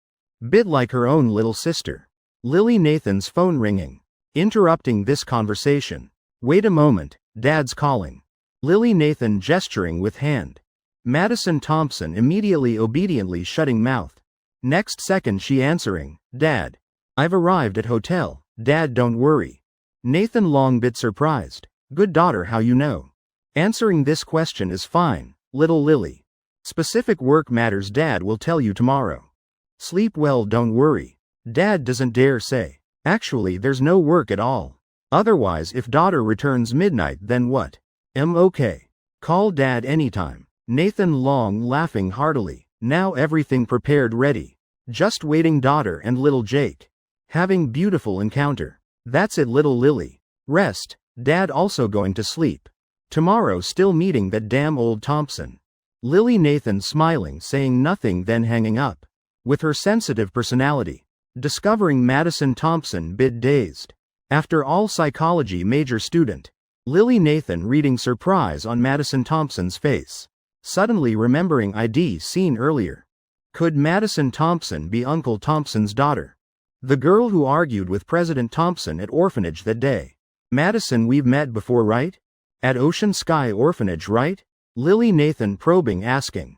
Bit like her own little sister. Lily Nathan's phone ringing. Interrupting this conversation. Wait a moment, Dad's calling. Lily Nathan gesturing with hand. Madison Thompson immediately obediently shutting mouth. Next second she answering, Dad. I've arrived at hotel, Dad don't worry. Nathan long bit surprised. Good daughter how you know? Answering this question is fine, little Lily. Specific work matters Dad will tell you tomorrow. Sleep well don't worry. Dad doesn't dare say. Actually there's no work at all. Otherwise if daughter returns midnight then what? Okay. Call Dad anytime. Nathan long laughing heartily. Now everything prepared ready. Just waiting daughter and little Jake. Having beautiful encounter. That's it little Lily. Rest. Dad also going to sleep. Tomorrow still meeting that damn old Thompson. Lily Nathan smiling saying nothing then hanging up. With her sensitive personality. Discovering Madison Thompson bit dazed. After all psychology major student. Lily Nathan reading surprise on Madison Thompson's face. Suddenly remembering ID seen earlier. Could Madison Thompson be Uncle Thompson's daughter? The girl who argued with President Thompson at orphanage that day. Madison we've met before right? At Ocean Sky Orphanage right? Lily Nathan probing asking.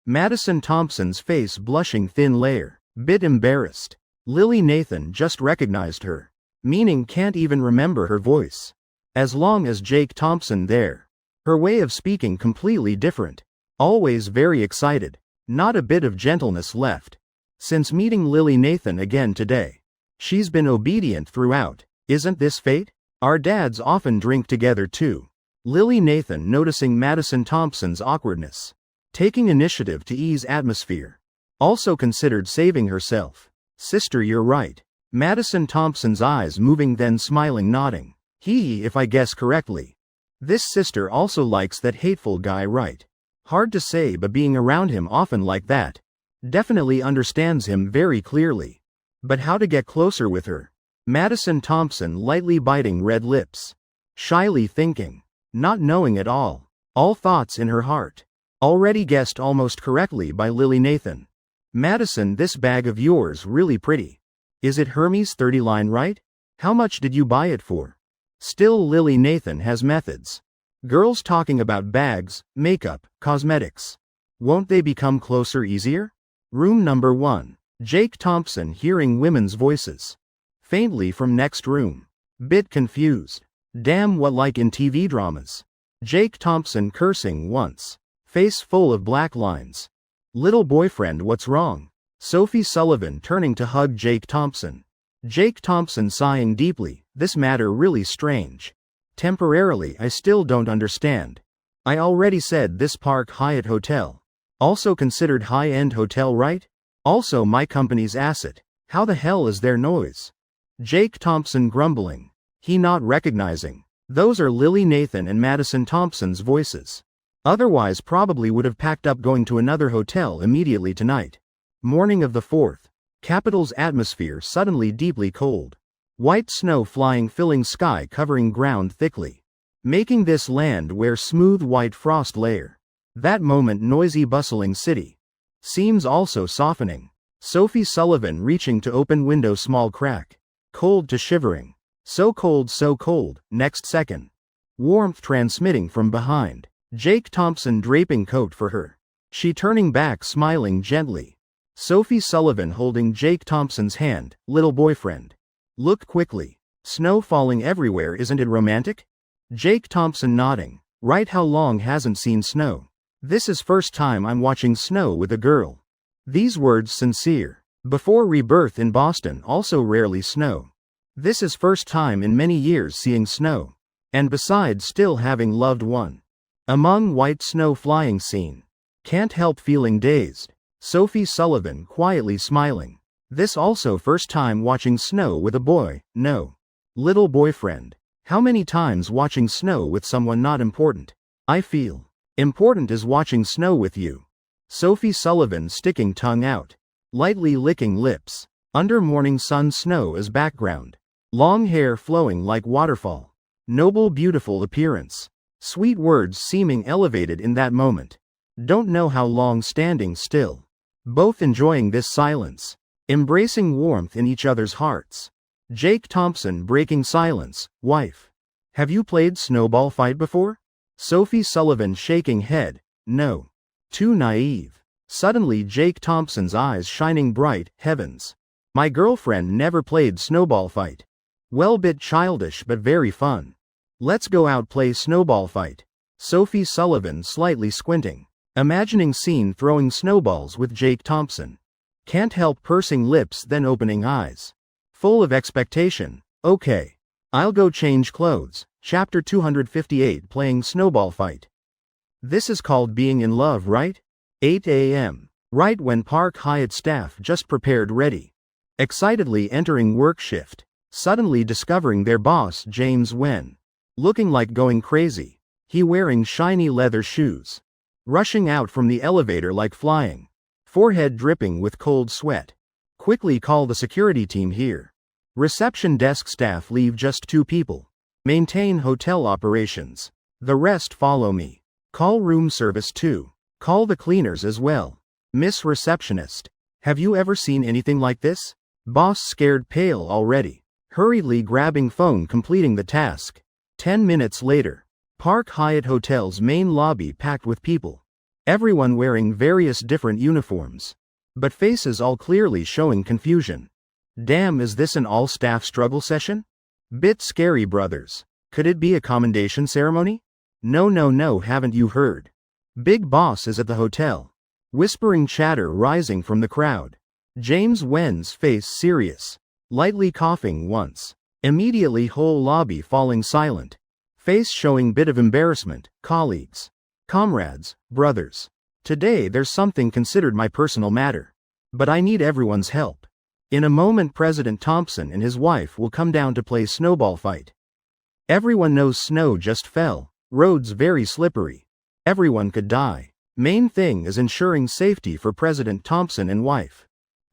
Madison Thompson's face blushing thin layer. Bit embarrassed. Lily Nathan just recognized her. Meaning can't even remember her voice. As long as Jake Thompson there. Her way of speaking completely different. Always very excited. Not a bit of gentleness left. Since meeting Lily Nathan again today. She's been obedient throughout. Isn't this fate? Our dads often drink together too. Lily Nathan noticing Madison Thompson's awkwardness. Taking initiative to ease atmosphere. Also considered saving herself. Sister, you're right. Madison Thompson's eyes moving, then smiling, nodding. If I guess correctly. This sister also likes that hateful guy, right? Hard to say, but being around him often like that. Definitely understands him very clearly. But how to get closer with her? Madison Thompson lightly biting red lips. Shyly thinking. Not knowing at all. All thoughts in her heart. Already guessed almost correctly by Lily Nathan. Madison, this bag of yours really pretty. Is it Hermes 30 line, right? How much did you buy it for? Still Lily Nathan has methods. Girls talking about bags, makeup, cosmetics. Won't they become closer easier? Room number 1. Jake Thompson hearing women's voices. Faintly from next room. Bit confused. Damn, what like in TV dramas. Jake Thompson cursing once. Face full of black lines. Little boyfriend, what's wrong? Sophie Sullivan turning to hug Jake Thompson. Jake Thompson sighing deeply, this matter really strange. Temporarily, I still don't understand. I already said this Park Hyatt hotel. Also considered high-end hotel, right? Also my company's asset. How the hell is there noise? Jake Thompson grumbling. He not recognizing. Those are Lily Nathan and Madison Thompson's voices. Otherwise probably would have packed up going to another hotel immediately tonight. Morning of the 4th. Capital's atmosphere suddenly deeply cold. White snow flying, filling sky, covering ground thickly. Making this land wear smooth white frost layer. That moment noisy bustling city. Seems also softening. Sophie Sullivan reaching to open window, small crack. Cold to shivering. So cold, next second. Warmth transmitting from behind. Jake Thompson draping coat for her. She turning back, smiling gently. Sophie Sullivan holding Jake Thompson's hand, little boyfriend. Look quickly. Snow falling everywhere, isn't it romantic? Jake Thompson nodding. Right, how long hasn't seen snow? This is first time I'm watching snow with a girl. These words sincere. Before rebirth in Boston also rarely snow. This is first time in many years seeing snow. And besides still having loved one. Among white snow flying scene. Can't help feeling dazed. Sophie Sullivan quietly smiling. This also first time watching snow with a boy, no. Little boyfriend. How many times watching snow with someone not important? I feel. Important is watching snow with you. Sophie Sullivan sticking tongue out. Lightly licking lips. Under morning sun, snow as background. Long hair flowing like waterfall. Noble, beautiful appearance. Sweet words seeming elevated in that moment. Don't know how long standing still. Both enjoying this silence. Embracing warmth in each other's hearts. Jake Thompson breaking silence. Wife. Have you played snowball fight before? Sophie Sullivan shaking head. No. Too naive. Suddenly Jake Thompson's eyes shining bright. Heavens. My girlfriend never played snowball fight. Well, bit childish but very fun. Let's go out play snowball fight. Sophie Sullivan slightly squinting. Imagining scene throwing snowballs with Jake Thompson. Can't help pursing lips, then opening eyes. Full of expectation. Okay. I'll go change clothes. Chapter 258, playing snowball fight. This is called being in love, right? 8 a.m. Right when Park Hyatt staff just prepared ready. Excitedly entering work shift. Suddenly discovering their boss, James Wen. Looking like going crazy. He wearing shiny leather shoes. Rushing out from the elevator like flying. Forehead dripping with cold sweat. Quickly call the security team here. Reception desk staff leave just 2 people. Maintain hotel operations. The rest follow me. Call room service too. Call the cleaners as well. Miss Receptionist. Have you ever seen anything like this? Boss scared pale already. Hurriedly grabbing phone, completing the task. 10 minutes later. Park Hyatt Hotel's main lobby packed with people. Everyone wearing various different uniforms. But faces all clearly showing confusion. Damn, is this an all-staff struggle session? Bit scary, brothers. Could it be a commendation ceremony? No, haven't you heard? Big boss is at the hotel. Whispering chatter rising from the crowd. James Wen's face serious. Lightly coughing once. Immediately whole lobby falling silent. Face showing bit of embarrassment. Colleagues. Comrades. Brothers. Today there's something considered my personal matter. But I need everyone's help. In a moment President Thompson and his wife will come down to play snowball fight. Everyone knows snow just fell. Roads very slippery. Everyone could die. Main thing is ensuring safety for President Thompson and wife.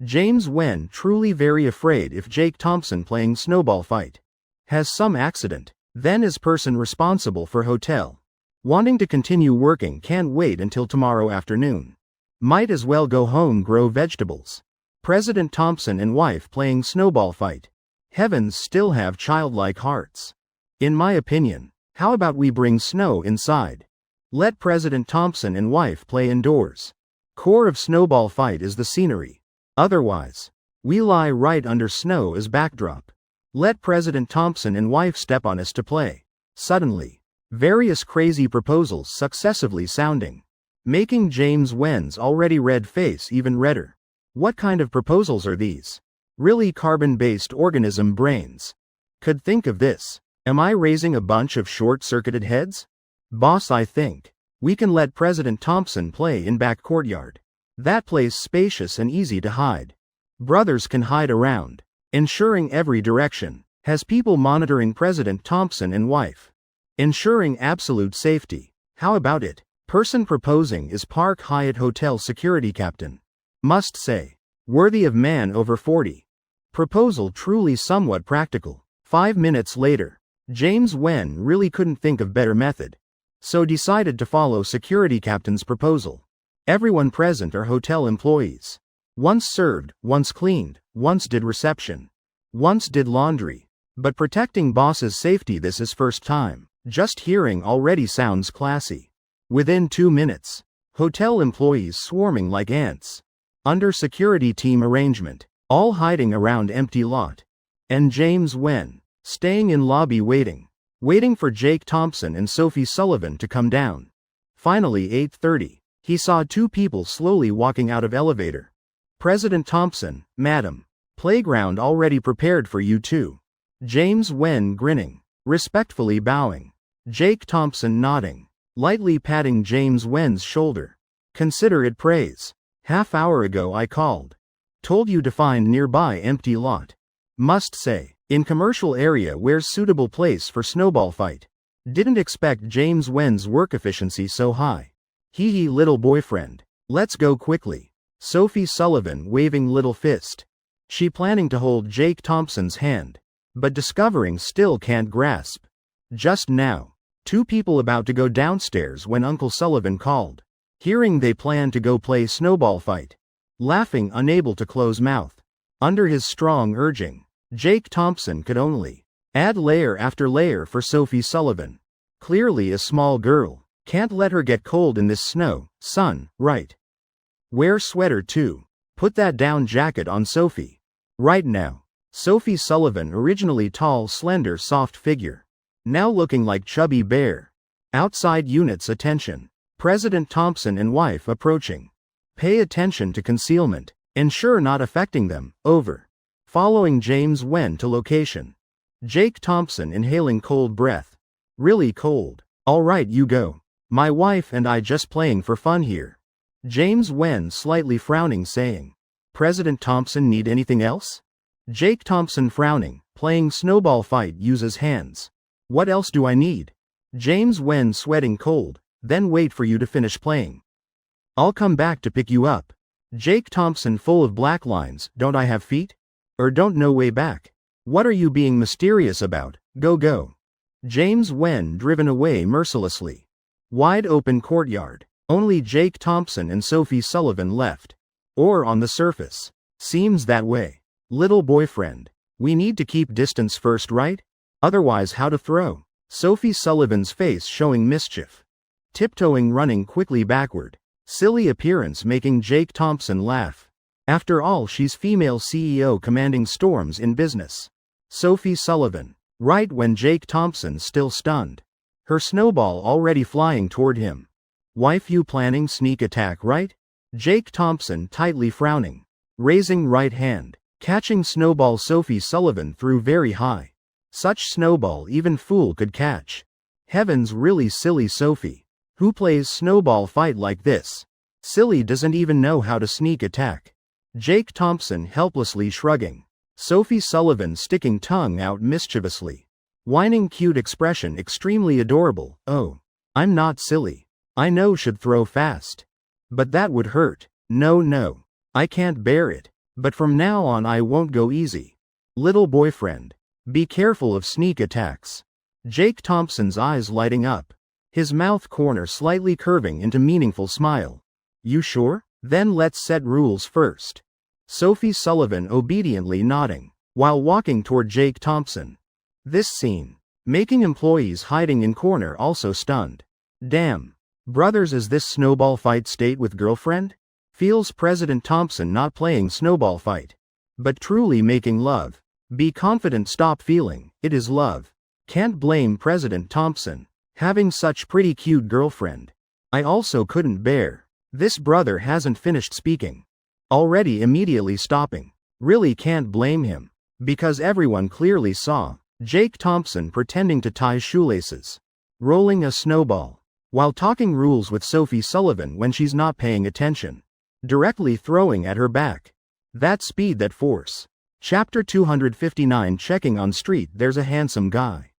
James Wen truly very afraid if Jake Thompson playing snowball fight has some accident, then is person responsible for hotel. Wanting to continue working can't wait until tomorrow afternoon. Might as well go home grow vegetables. President Thompson and wife playing snowball fight. Heavens still have childlike hearts. In my opinion, how about we bring snow inside? Let President Thompson and wife play indoors. Core of snowball fight is the scenery. Otherwise, we lie right under snow as backdrop. Let President Thompson and wife step on us to play. Suddenly, various crazy proposals successively sounding, making James Wen's already red face even redder. What kind of proposals are these? Really carbon-based organism brains could think of this. Am I raising a bunch of short-circuited heads? Boss, I think we can let President Thompson play in back courtyard. That place spacious and easy to hide. Brothers can hide around, ensuring every direction, has people monitoring President Thompson and wife, ensuring absolute safety. How about it? Person proposing is Park Hyatt Hotel security captain. Must say, worthy of man over 40. Proposal truly somewhat practical. 5 minutes later, James Wen really couldn't think of better method, so decided to follow security captain's proposal. Everyone present are hotel employees. Once served, once cleaned, once did reception, once did laundry. But protecting boss's safety this is first time. Just hearing already sounds classy. Within 2 minutes, hotel employees swarming like ants. Under security team arrangement, all hiding around empty lot. And James Wen, staying in lobby waiting for Jake Thompson and Sophie Sullivan to come down. Finally 8:30. He saw 2 people slowly walking out of elevator. President Thompson, Madam. Playground already prepared for you too. James Wen grinning, respectfully bowing. Jake Thompson nodding, lightly patting James Wen's shoulder. Consider it praise. Half-hour ago I called. Told you to find nearby empty lot. Must say, in commercial area where's suitable place for snowball fight. Didn't expect James Wen's work efficiency so high. Hee little boyfriend. Let's go quickly. Sophie Sullivan waving little fist. She planning to hold Jake Thompson's hand, but discovering still can't grasp. Just now, 2 people about to go downstairs when Uncle Sullivan called. Hearing they plan to go play snowball fight. Laughing unable to close mouth. Under his strong urging, Jake Thompson could only add layer after layer for Sophie Sullivan. Clearly a small girl. Can't let her get cold in this snow, sun, right? Wear sweater too. Put that down jacket on Sophie. Right now. Sophie Sullivan, originally tall, slender, soft figure. Now looking like chubby bear. Outside units attention. President Thompson and wife approaching. Pay attention to concealment. Ensure not affecting them. Over. Following James Wen to location. Jake Thompson inhaling cold breath. Really cold. All right, you go. My wife and I just playing for fun here. James Wen slightly frowning saying. President Thompson need anything else? Jake Thompson frowning, playing snowball fight uses hands. What else do I need? James Wen sweating cold, then wait for you to finish playing. I'll come back to pick you up. Jake Thompson full of black lines, don't I have feet? Or don't know way back? What are you being mysterious about? Go. James Wen driven away mercilessly. Wide open courtyard. Only Jake Thompson and Sophie Sullivan left. Or on the surface. Seems that way. Little boyfriend. We need to keep distance first, right? Otherwise how to throw? Sophie Sullivan's face showing mischief. Tiptoeing running quickly backward. Silly appearance making Jake Thompson laugh. After all she's female CEO commanding storms in business. Sophie Sullivan. Right when Jake Thompson still stunned. Her snowball already flying toward him. Wife, you planning sneak attack, right? Jake Thompson tightly frowning. Raising right hand. Catching snowball. Sophie Sullivan threw very high. Such snowball even fool could catch. Heavens, really silly Sophie. Who plays snowball fight like this? Silly doesn't even know how to sneak attack. Jake Thompson helplessly shrugging. Sophie Sullivan sticking tongue out mischievously. Whining cute expression extremely adorable. Oh. I'm not silly. I know should throw fast. But that would hurt. No. I can't bear it. But from now on I won't go easy. Little boyfriend. Be careful of sneak attacks. Jake Thompson's eyes lighting up. His mouth corner slightly curving into meaningful smile. You sure? Then let's set rules first. Sophie Sullivan obediently nodding, while walking toward Jake Thompson. This scene. Making employees hiding in corner also stunned. Damn. Brothers, is this snowball fight state with girlfriend? Feels President Thompson not playing snowball fight. But truly making love. Be confident, stop feeling, it is love. Can't blame President Thompson. Having such pretty cute girlfriend. I also couldn't bear. This brother hasn't finished speaking. Already immediately stopping. Really can't blame him. Because everyone clearly saw Jake Thompson pretending to tie shoelaces. Rolling a snowball. While talking rules with Sophie Sullivan when she's not paying attention. Directly throwing at her back. That speed, that force. Chapter 259. Checking on street, there's a handsome guy.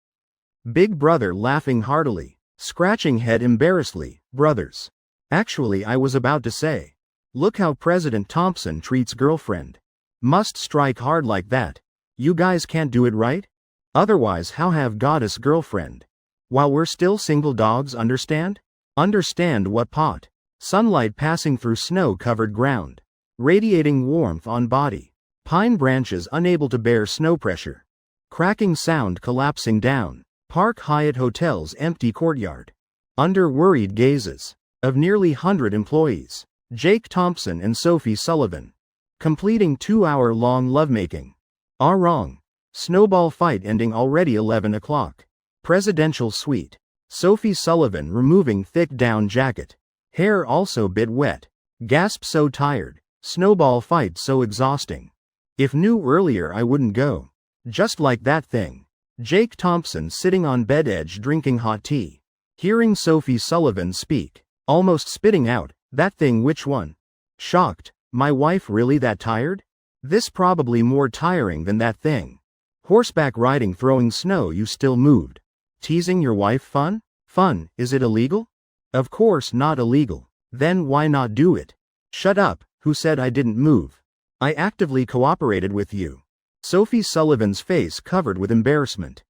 Big brother laughing heartily. Scratching head embarrassedly. Brothers. Actually, I was about to say. Look how President Thompson treats girlfriend. Must strike hard like that. You guys can't do it right? Otherwise how have goddess girlfriend? While we're still single dogs, understand? Understand what pot? Sunlight passing through snow-covered ground. Radiating warmth on body. Pine branches unable to bear snow pressure. Cracking sound collapsing down. Park Hyatt Hotel's empty courtyard. Under worried gazes of nearly 100 employees. Jake Thompson and Sophie Sullivan. Completing 2-hour-long lovemaking. Wrong. Snowball fight ending already 11 o'clock. Presidential suite. Sophie Sullivan removing thick down jacket. Hair also bit wet. Gasp, so tired. Snowball fight so exhausting. If knew earlier I wouldn't go. Just like that thing. Jake Thompson sitting on bed edge drinking hot tea. Hearing Sophie Sullivan speak. Almost spitting out, that thing, which one? Shocked. My wife really that tired? This probably more tiring than that thing. Horseback riding, throwing snow, you still moved. Teasing your wife fun? Fun, is it illegal? Of course not illegal. Then why not do it? Shut up, who said I didn't move? I actively cooperated with you. Sophie Sullivan's face covered with embarrassment.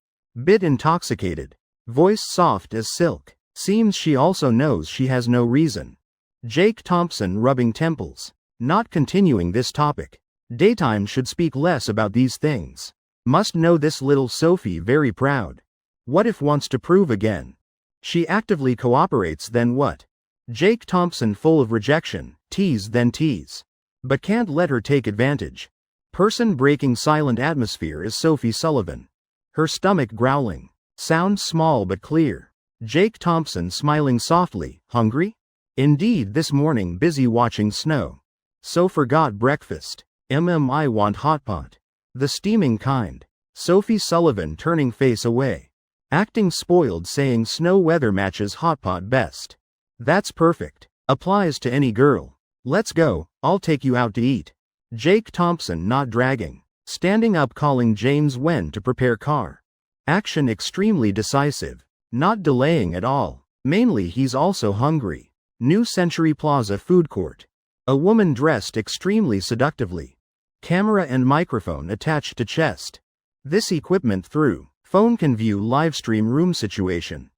Bit intoxicated. Voice soft as silk. Seems she also knows she has no reason. Jake Thompson rubbing temples. Not continuing this topic. Daytime should speak less about these things. Must know this little Sophie very proud. What if wants to prove again? She actively cooperates, then what? Jake Thompson full of rejection, tease then tease. But can't let her take advantage. Person breaking silent atmosphere is Sophie Sullivan. Her stomach growling. Sound small but clear. Jake Thompson smiling softly. Hungry? Indeed, this morning busy watching snow. So forgot breakfast. I want hot pot. The steaming kind. Sophie Sullivan turning face away. Acting spoiled, saying snow weather matches hot pot best. That's perfect. Applies to any girl. Let's go, I'll take you out to eat. Jake Thompson not dragging. Standing up, calling James when to prepare car. Action extremely decisive. Not delaying at all. Mainly he's also hungry. New Century Plaza food court. A woman dressed extremely seductively. Camera and microphone attached to chest. This equipment through phone can view livestream room situation.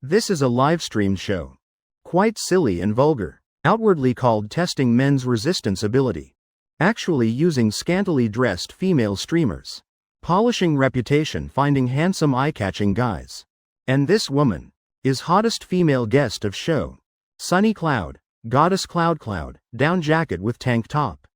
This is a livestream show. Quite silly and vulgar. Outwardly called testing men's resistance ability. Actually using scantily dressed female streamers. Polishing reputation, finding handsome eye-catching guys. And this woman is hottest female guest of show. Sunny Cloud, Goddess Cloud, down jacket with tank top.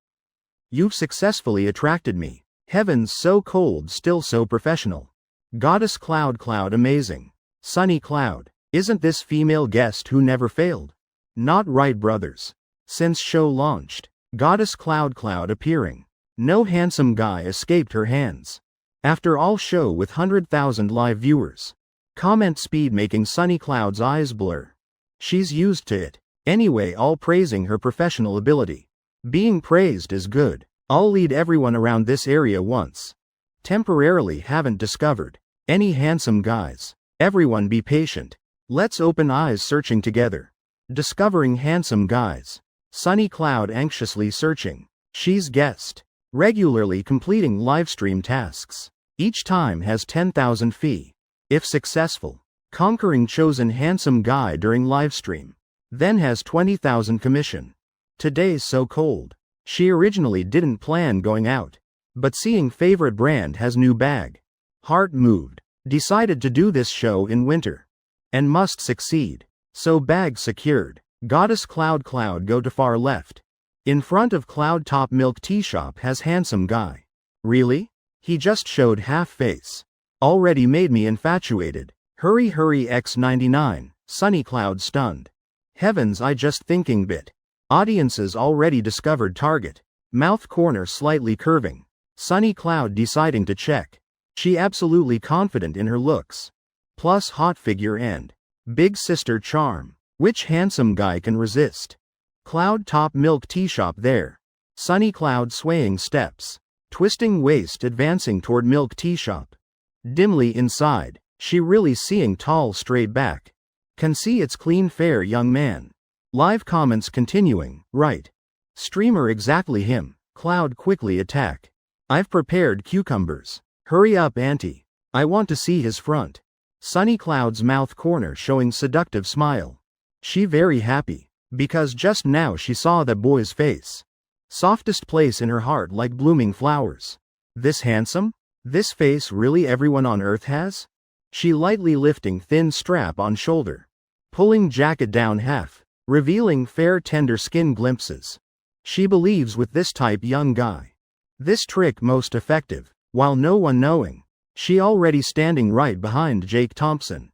You've successfully attracted me. Heavens, so cold, still so professional. Goddess Cloud, amazing. Sunny Cloud, isn't this female guest who never failed? Not right, brothers. Since show launched. Goddess Cloud appearing. No handsome guy escaped her hands. After all show with 100,000 live viewers. Comment speed making Sunny Cloud's eyes blur. She's used to it. Anyway, all praising her professional ability. Being praised is good. I'll lead everyone around this area once. Temporarily haven't discovered any handsome guys. Everyone be patient. Let's open eyes searching together. Discovering handsome guys. Sunny Cloud anxiously searching. She's guessed. Regularly completing livestream tasks. Each time has 10,000 fee. If successful, conquering chosen handsome guy during livestream. Then has 20,000 commission. Today's so cold. She originally didn't plan going out. But seeing favorite brand has new bag. Heart moved. Decided to do this show in winter. And must succeed. So bag secured. Goddess Cloud go to far left. In front of Cloud Top Milk Tea Shop has handsome guy. Really? He just showed half face. Already made me infatuated. Hurry X99, Sunny Cloud stunned. Heavens, I just thinking bit. Audiences already discovered target. Mouth corner slightly curving. Sunny Cloud deciding to check. She absolutely confident in her looks. Plus hot figure and big sister charm. Which handsome guy can resist? Cloud Top Milk Tea Shop there. Sunny Cloud swaying steps. Twisting waist advancing toward Milk Tea Shop. Dimly inside, she really seeing tall straight back. Can see it's clean fair young man. Live comments continuing, right. Streamer exactly him. Cloud quickly attack. I've prepared cucumbers. Hurry up auntie. I want to see his front. Sunny Cloud's mouth corner showing seductive smile. She very happy. Because just now she saw that boy's face. Softest place in her heart like blooming flowers. This handsome? This face really everyone on earth has? She lightly lifting thin strap on shoulder. Pulling jacket down half. Revealing fair tender skin glimpses. She believes with this type young guy. This trick most effective, while no one knowing. She already standing right behind Jake Thompson.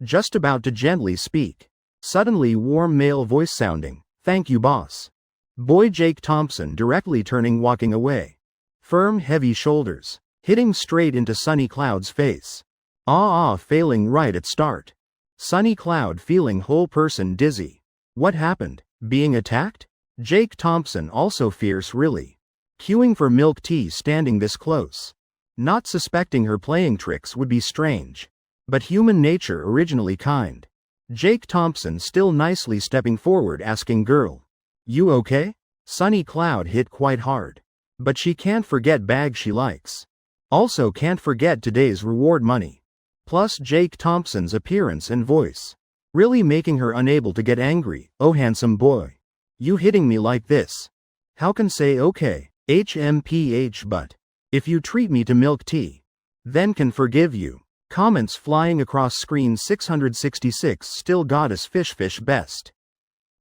Just about to gently speak. Suddenly warm male voice sounding, "Thank you boss." Boy Jake Thompson directly turning walking away. Firm heavy shoulders, hitting straight into Sunny Cloud's face. Failing right at start. Sunny Cloud feeling whole person dizzy. What happened? Being attacked? Jake Thompson also fierce really. Queuing for milk tea standing this close. Not suspecting her playing tricks would be strange. But human nature originally kind. Jake Thompson still nicely stepping forward asking girl. You okay? Sunny Cloud hit quite hard. But she can't forget bag she likes. Also can't forget today's reward money. Plus Jake Thompson's appearance and voice. Really making her unable to get angry. Oh handsome boy. You hitting me like this. How can say okay, HMPH but. If you treat me to milk tea. Then can forgive you. Comments flying across screen 666 still goddess fish best.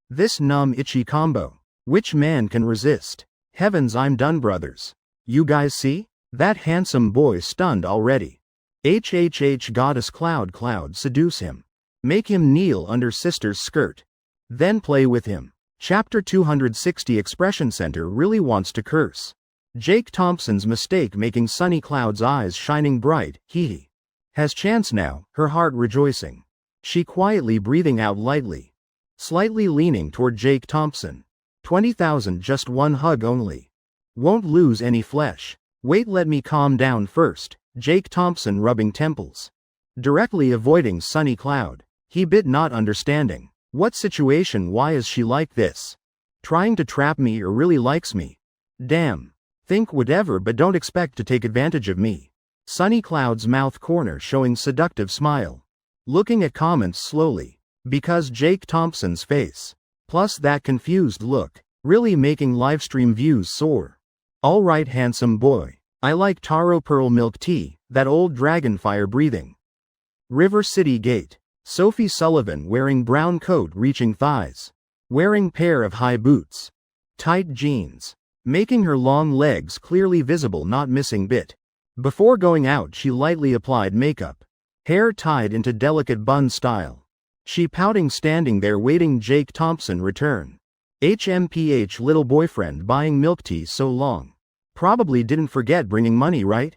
This numb itchy combo. Which man can resist? Heavens I'm done brothers. You guys see? That handsome boy stunned already. Goddess Cloud seduce him. Make him kneel under sister's skirt. Then play with him. Chapter 260 Expression Center really wants to curse. Jake Thompson's mistake making Sunny Cloud's eyes shining bright, hee. Has chance now, her heart rejoicing. She quietly breathing out lightly. Slightly leaning toward Jake Thompson. 20,000 just one hug only. Won't lose any flesh. Wait let me calm down first, Jake Thompson rubbing temples. Directly avoiding Sunny Cloud. He bit not understanding. What situation why is she like this? Trying to trap me or really likes me? Damn. Think whatever but don't expect to take advantage of me. Sunny Cloud's mouth corner showing seductive smile. Looking at comments slowly. Because Jake Thompson's face. Plus that confused look. Really making livestream views soar. Alright handsome boy. I like taro pearl milk tea, that old dragon fire breathing. River City Gate. Sophie Sullivan wearing brown coat reaching thighs. Wearing pair of high boots. Tight jeans. Making her long legs clearly visible not missing bit. Before going out she lightly applied makeup. Hair tied into delicate bun style. She pouting standing there waiting Jake Thompson return. HMPH little boyfriend buying milk tea so long. Probably didn't forget bringing money, right?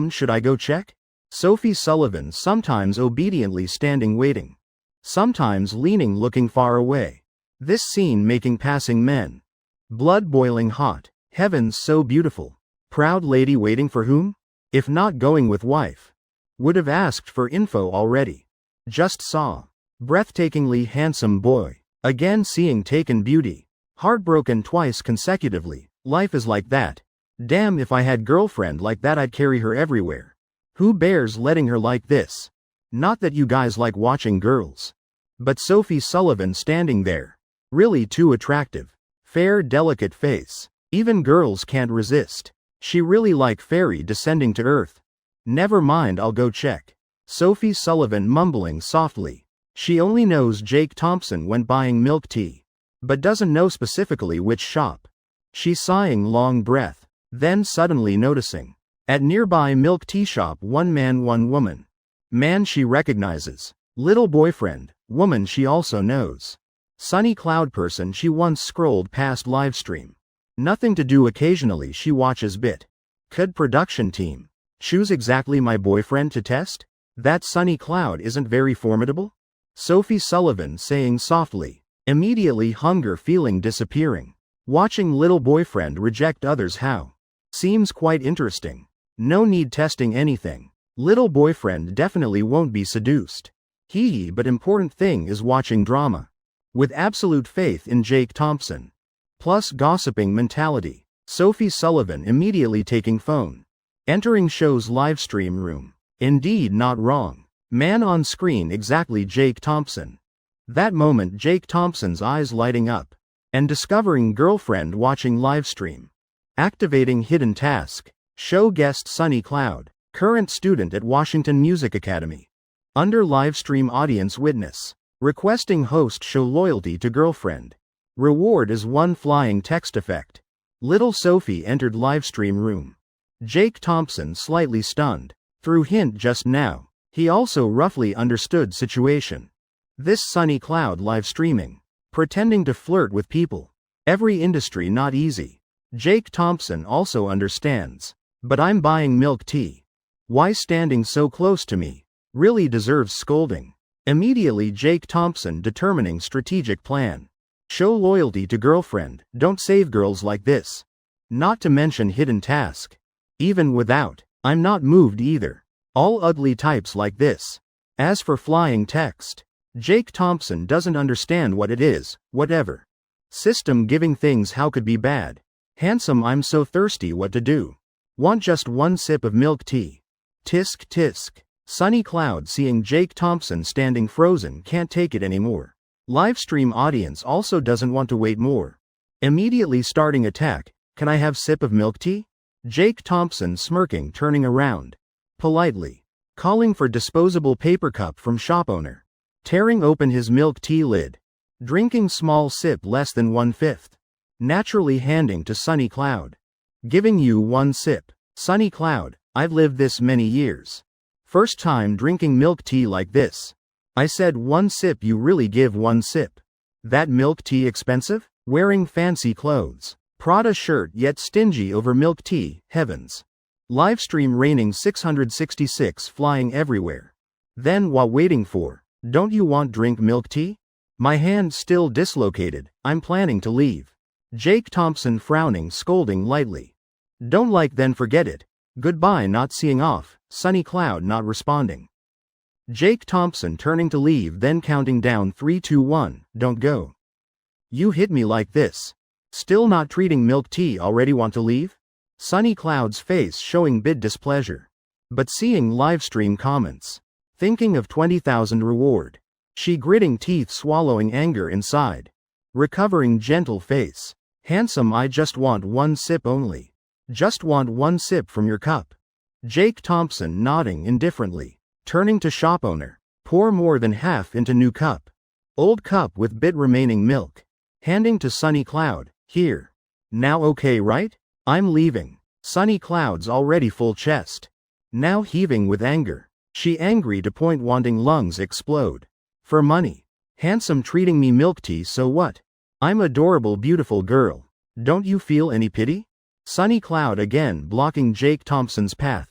Should I go check? Sophie Sullivan sometimes obediently standing waiting. Sometimes leaning looking far away. This scene making passing men. Blood boiling hot. Heavens so beautiful. Proud lady waiting for whom? If not going with wife. Would have asked for info already. Just saw. Breathtakingly handsome boy. Again seeing taken beauty. Heartbroken twice consecutively. Life is like that. Damn, if I had girlfriend like that I'd carry her everywhere. Who bears letting her like this? Not that you guys like watching girls. But Sophie Sullivan standing there. Really too attractive. Fair delicate face. Even girls can't resist. She really like fairy descending to earth. Never mind, I'll go check. Sophie Sullivan mumbling softly. She only knows Jake Thompson went buying milk tea. But doesn't know specifically which shop. She's sighing long breath. Then suddenly noticing. At nearby milk tea shop one man one woman. Man she recognizes. Little boyfriend. Woman she also knows. Sunny cloud person she once scrolled past livestream. Nothing to do occasionally she watches bit. Could production team. Choose exactly my boyfriend to test? That sunny cloud isn't very formidable? Sophie Sullivan saying softly. Immediately hunger feeling disappearing. Watching little boyfriend reject others how? Seems quite interesting. No need testing anything. Little boyfriend definitely won't be seduced. But important thing is watching drama. With absolute faith in Jake Thompson. Plus gossiping mentality. Sophie Sullivan immediately taking phone. Entering show's livestream room. Indeed not wrong. Man on screen exactly Jake Thompson. That moment Jake Thompson's eyes lighting up. And discovering girlfriend watching livestream. Activating hidden task. Show guest Sunny Cloud. Current student at Washington Music Academy. Under livestream audience witness. Requesting host show loyalty to girlfriend. Reward is one flying text effect. Little Sophie entered livestream room. Jake Thompson slightly stunned. Through hint just now. He also roughly understood situation. This sunny cloud live streaming. Pretending to flirt with people. Every industry not easy. Jake Thompson also understands. But I'm buying milk tea. Why standing so close to me? Really deserves scolding. Immediately Jake Thompson determining strategic plan. Show loyalty to girlfriend, don't save girls like this. Not to mention hidden task. Even without, I'm not moved either. All ugly types like this. As for flying text, Jake Thompson doesn't understand what it is, whatever. System giving things how could be bad. Handsome I'm so thirsty what to do. Want just one sip of milk tea. Tisk tisk. Sunny cloud seeing Jake Thompson standing frozen can't take it anymore. Livestream audience also doesn't want to wait more. Immediately starting attack. Can I have sip of milk tea? Jake Thompson smirking turning around. Politely. Calling for disposable paper cup from shop owner. Tearing open his milk tea lid. Drinking small sip less than 1/5. Naturally handing to Sunny Cloud. Giving you one sip. Sunny Cloud, I've lived this many years. First time drinking milk tea like this. I said one sip, you really give one sip. That milk tea expensive? Wearing fancy clothes. Prada shirt yet stingy over milk tea, heavens. Livestream raining 666 flying everywhere. Then while waiting for, don't you want drink milk tea? My hand still dislocated, I'm planning to leave. Jake Thompson frowning scolding lightly. Don't like then forget it. Goodbye not seeing off, Sunny Cloud not responding. Jake Thompson turning to leave then counting down 3 2 1, don't go. You hit me like this. Still not treating milk tea already want to leave? Sunny Cloud's face showing bit displeasure. But seeing livestream comments. Thinking of 20,000 reward. She gritting teeth swallowing anger inside. Recovering gentle face. Handsome I just want one sip only. Just want one sip from your cup. Jake Thompson nodding indifferently. Turning to shop owner. Pour more than half into new cup. Old cup with bit remaining milk. Handing to Sunny Cloud. Here. Now okay right? I'm leaving. Sunny Cloud's already full chest. Now heaving with anger. She angry to point wanting lungs explode. For money. Handsome treating me milk tea so what? I'm adorable beautiful girl. Don't you feel any pity? Sunny Cloud again blocking Jake Thompson's path.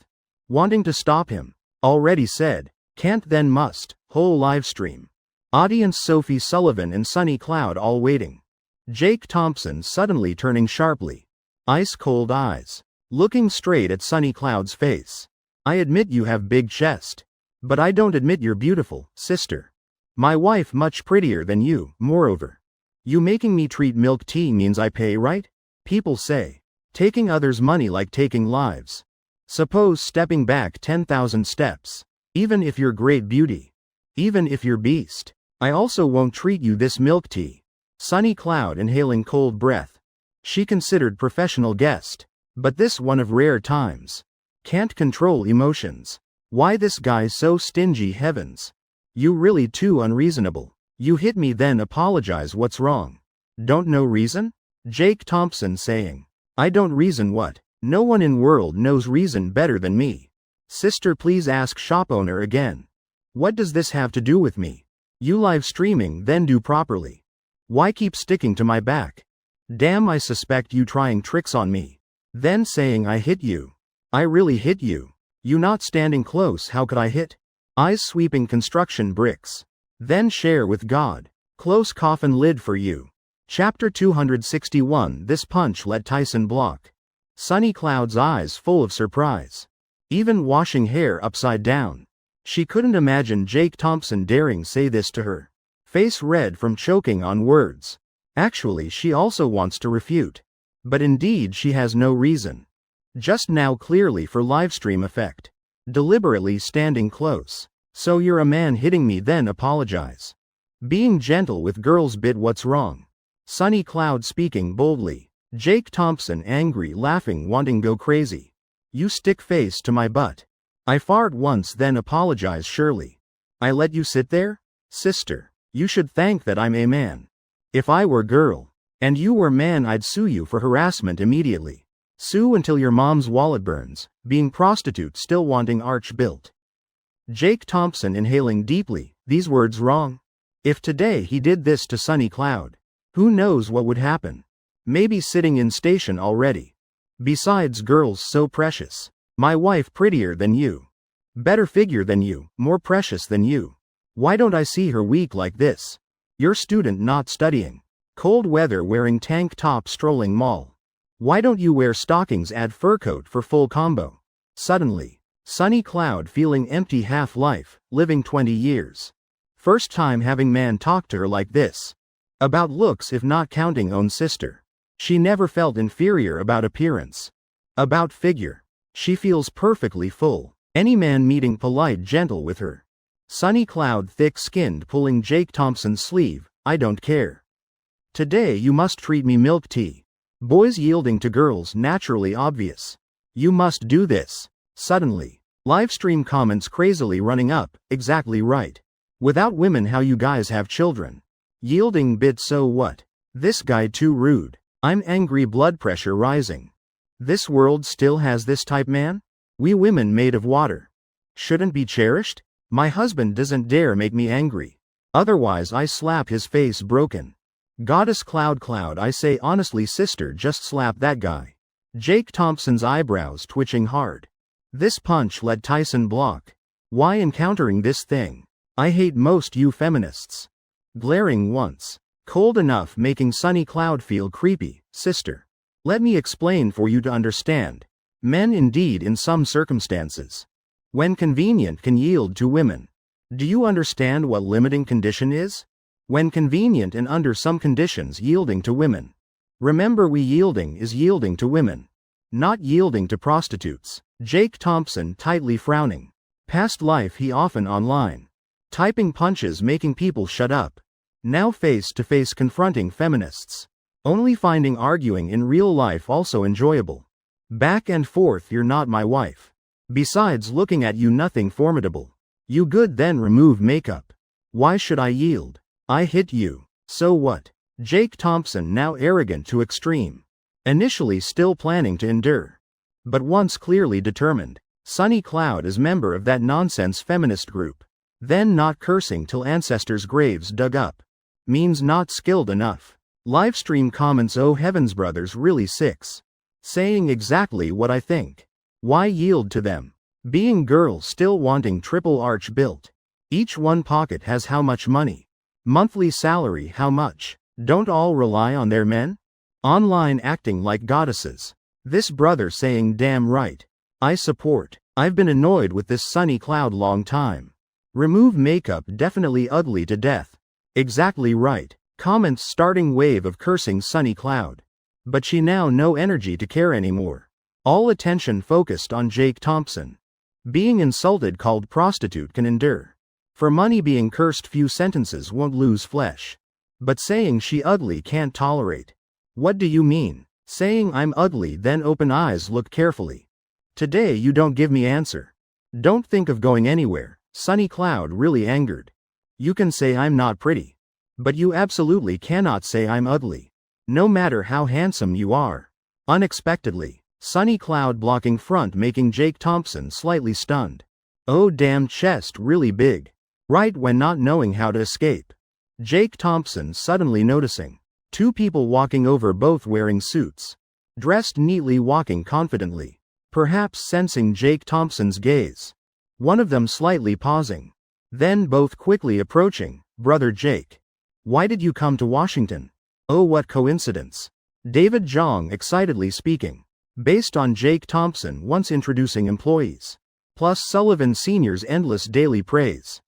Wanting to stop him. Already said. Can't then must. Whole livestream. Audience Sophie Sullivan and Sunny Cloud all waiting. Jake Thompson suddenly turning sharply. Ice-cold eyes. Looking straight at Sunny Cloud's face. I admit you have big chest. But I don't admit you're beautiful, sister. My wife much prettier than you, moreover. You making me treat milk tea means I pay, right? People say. Taking others' money like taking lives. Suppose stepping back 10,000 steps. Even if you're great beauty. Even if you're beast. I also won't treat you this milk tea. Sunny Cloud inhaling cold breath. She considered professional guest. But this one of rare times. Can't control emotions. Why this guy so stingy heavens? You really too unreasonable. You hit me then apologize what's wrong. Don't know reason? Jake Thompson saying. I don't reason what? No one in world knows reason better than me. Sister please ask shop owner again. What does this have to do with me? You live streaming then do properly. Why keep sticking to my back? Damn I suspect you trying tricks on me. Then saying I hit you. I really hit you. You not standing close how could I hit? Eyes sweeping construction bricks. Then share with God. Close coffin lid for you. Chapter 261 This punch let Tyson block. Sunny Cloud's eyes full of surprise. Even washing hair upside down. She couldn't imagine Jake Thompson daring say this to her. Face red from choking on words. Actually she also wants to refute. But indeed she has no reason. Just now clearly for livestream effect. Deliberately standing close. So you're a man hitting me then apologize. Being gentle with girls bit what's wrong. Sunny Cloud speaking boldly. Jake Thompson angry laughing wanting go crazy. You stick face to my butt. I fart once then apologize surely. I let you sit there? Sister. You should thank that I'm a man. If I were girl. And you were man I'd sue you for harassment immediately. Sue until your mom's wallet burns. Being prostitute still wanting arch built. Jake Thompson inhaling deeply. These words wrong? If today he did this to Sunny Cloud. Who knows what would happen? Maybe sitting in station already. Besides girls so precious. My wife prettier than you. Better figure than you, more precious than you. Why don't I see her weak like this? Your student not studying. Cold weather wearing tank top strolling mall. Why don't you wear stockings add fur coat for full combo? Suddenly. Sunny Cloud feeling empty half life, living 20 years. First time having man talk to her like this. About looks if not counting own sister. She never felt inferior about appearance. About figure. She feels perfectly full. Any man meeting polite gentle with her. Sunny Cloud thick-skinned pulling Jake Thompson's sleeve, I don't care. Today you must treat me milk tea. Boys yielding to girls naturally obvious. You must do this. Suddenly. Livestream comments crazily running up, exactly right. Without women how you guys have children. Yielding bit so what? This guy too rude. I'm angry blood pressure rising. This world still has this type man? We women made of water. Shouldn't be cherished? My husband doesn't dare make me angry. Otherwise I slap his face broken. Goddess Cloud I say honestly sister just slap that guy. Jake Thompson's eyebrows twitching hard. This punch let Tyson block. Why encountering this thing? I hate most you feminists. Glaring once. Cold enough making Sunny Cloud feel creepy, sister. Let me explain for you to understand. Men indeed in some circumstances. When convenient can yield to women. Do you understand what limiting condition is? When convenient and under some conditions yielding to women. Remember we yielding is yielding to women. Not yielding to prostitutes. Jake Thompson tightly frowning. Past life he often online. Typing punches making people shut up. Now face to face confronting feminists. Only finding arguing in real life also enjoyable. Back and forth you're not my wife. Besides looking at you nothing formidable. You good then remove makeup. Why should I yield? I hit you. So what? Jake Thompson now arrogant to extreme. Initially still planning to endure. But once clearly determined. Sunny Cloud is member of that nonsense feminist group. Then not cursing till ancestors' graves dug up. Means not skilled enough. Livestream comments, oh heavens brothers really six. Saying exactly what I think. Why yield to them? Being girls still wanting triple arch built. Each one pocket has how much money? Monthly salary how much? Don't all rely on their men? Online acting like goddesses. This brother saying damn right. I support. I've been annoyed with this Sunny Cloud long time. Remove makeup definitely ugly to death. Exactly right. Comments starting wave of cursing Sunny Cloud. But she now no energy to care anymore. All attention focused on Jake Thompson. Being insulted called prostitute can endure. For money being cursed few sentences won't lose flesh. But saying she ugly can't tolerate. What do you mean? Saying I'm ugly then open eyes look carefully. Today you don't give me answer. Don't think of going anywhere. Sunny Cloud really angered. You can say I'm not pretty. But you absolutely cannot say I'm ugly. No matter how handsome you are. Unexpectedly, Sunny Cloud blocking front making Jake Thompson slightly stunned. Oh damn chest really big. Right when not knowing how to escape. Jake Thompson suddenly noticing. Two people walking over both wearing suits. Dressed neatly walking confidently. Perhaps sensing Jake Thompson's gaze. One of them slightly pausing. Then both quickly approaching. Brother Jake. Why did you come to Washington? Oh what coincidence. David Jong excitedly speaking. Based on Jake Thompson once introducing employees. Plus Sullivan Sr.'s endless daily praise.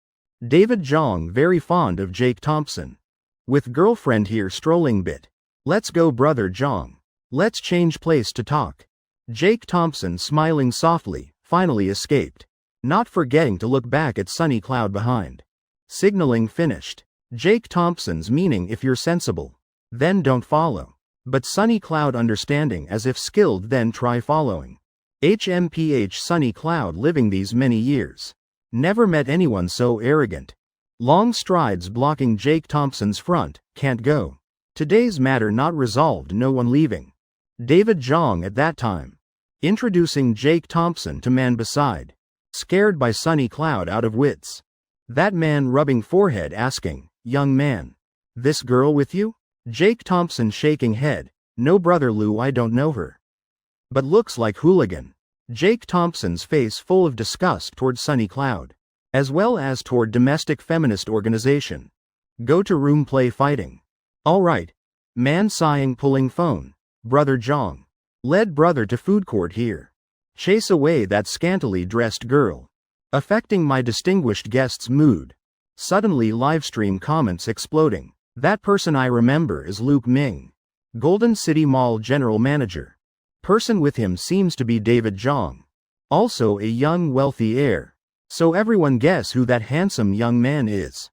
David Jong very fond of Jake Thompson. With girlfriend here strolling bit. Let's go brother Jong. Let's change place to talk. Jake Thompson smiling softly, finally escaped. Not forgetting to look back at Sunny Cloud behind. Signaling finished. Jake Thompson's meaning if you're sensible. Then don't follow. But Sunny Cloud understanding as if skilled then try following. HMPH Sunny Cloud living these many years. Never met anyone so arrogant. Long strides blocking Jake Thompson's front, can't go. Today's matter not resolved no one leaving. David Jong at that time. Introducing Jake Thompson to man beside. Scared by Sunny Cloud out of wits. That man rubbing forehead asking, young man. This girl with you? Jake Thompson shaking head. No brother Lou I don't know her. But looks like hooligan. Jake Thompson's face full of disgust toward Sunny Cloud. As well as toward domestic feminist organization. Go to room play fighting. Alright. Man sighing pulling phone. Brother Jong. Led brother to food court here. Chase away that scantily dressed girl. Affecting my distinguished guest's mood. Suddenly livestream comments exploding. That person I remember is Luke Ming. Golden City Mall general manager. Person with him seems to be David Jong. Also a young wealthy heir. So everyone guess who that handsome young man is.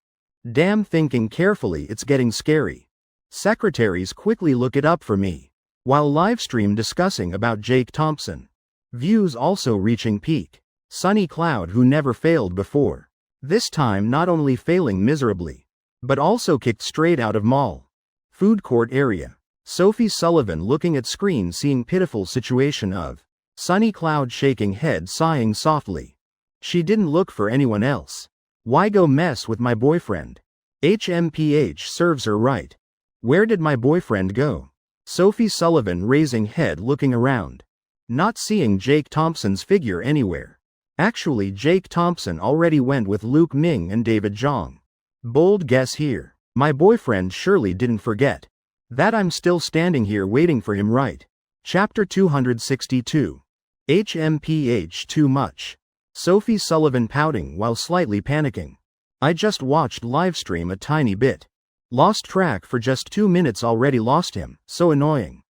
Damn thinking carefully it's getting scary. Secretaries quickly look it up for me. While livestream discussing about Jake Thompson. Views also reaching peak. Sunny Cloud who never failed before. This time not only failing miserably. But also kicked straight out of mall. Food court area. Sophie Sullivan looking at screen seeing pitiful situation of. Sunny Cloud shaking head sighing softly. She didn't look for anyone else. Why go mess with my boyfriend? HMPH serves her right. Where did my boyfriend go? Sophie Sullivan raising head looking around. Not seeing Jake Thompson's figure anywhere. Actually Jake Thompson already went with Luke Ming and David Jong. Bold guess here. My boyfriend surely didn't forget. That I'm still standing here waiting for him right. Chapter 262. HMPH too much. Sophie Sullivan pouting while slightly panicking. I just watched livestream a tiny bit. Lost track for just 2 minutes already lost him, so annoying.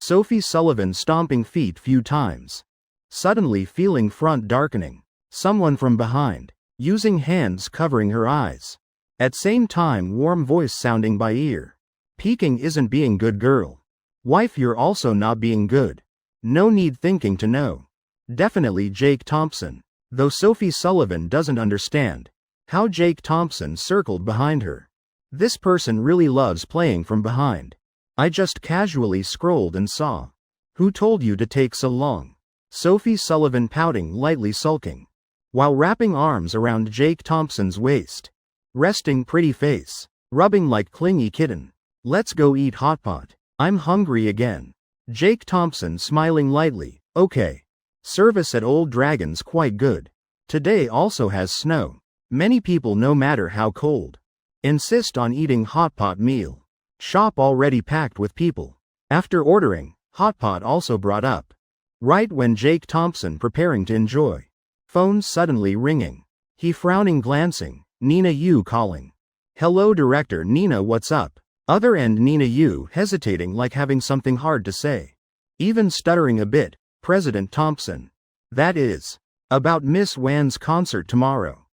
Sophie Sullivan stomping feet few times. Suddenly feeling front darkening. Someone from behind. Using hands covering her eyes. At same time warm voice sounding by ear. Peeking isn't being good girl. Wife you're also not being good. No need thinking to know. Definitely Jake Thompson. Though Sophie Sullivan doesn't understand. How Jake Thompson circled behind her. This person really loves playing from behind. I just casually scrolled and saw. Who told you to take so long? Sophie Sullivan pouting lightly sulking. While wrapping arms around Jake Thompson's waist. Resting pretty face. Rubbing like clingy kitten. Let's go eat hot pot. I'm hungry again. Jake Thompson smiling lightly. Okay. Service at Old Dragon's quite good. Today also has snow. Many people, no matter how cold, insist on eating hot pot meal. Shop already packed with people. After ordering, hot pot also brought up. Right when Jake Thompson preparing to enjoy. Phone suddenly ringing. He frowning glancing. Nina Yu calling. Hello director Nina, what's up? Other end Nina Yu hesitating like having something hard to say. Even stuttering a bit. President Thompson. That is. About Miss Wan's concert tomorrow.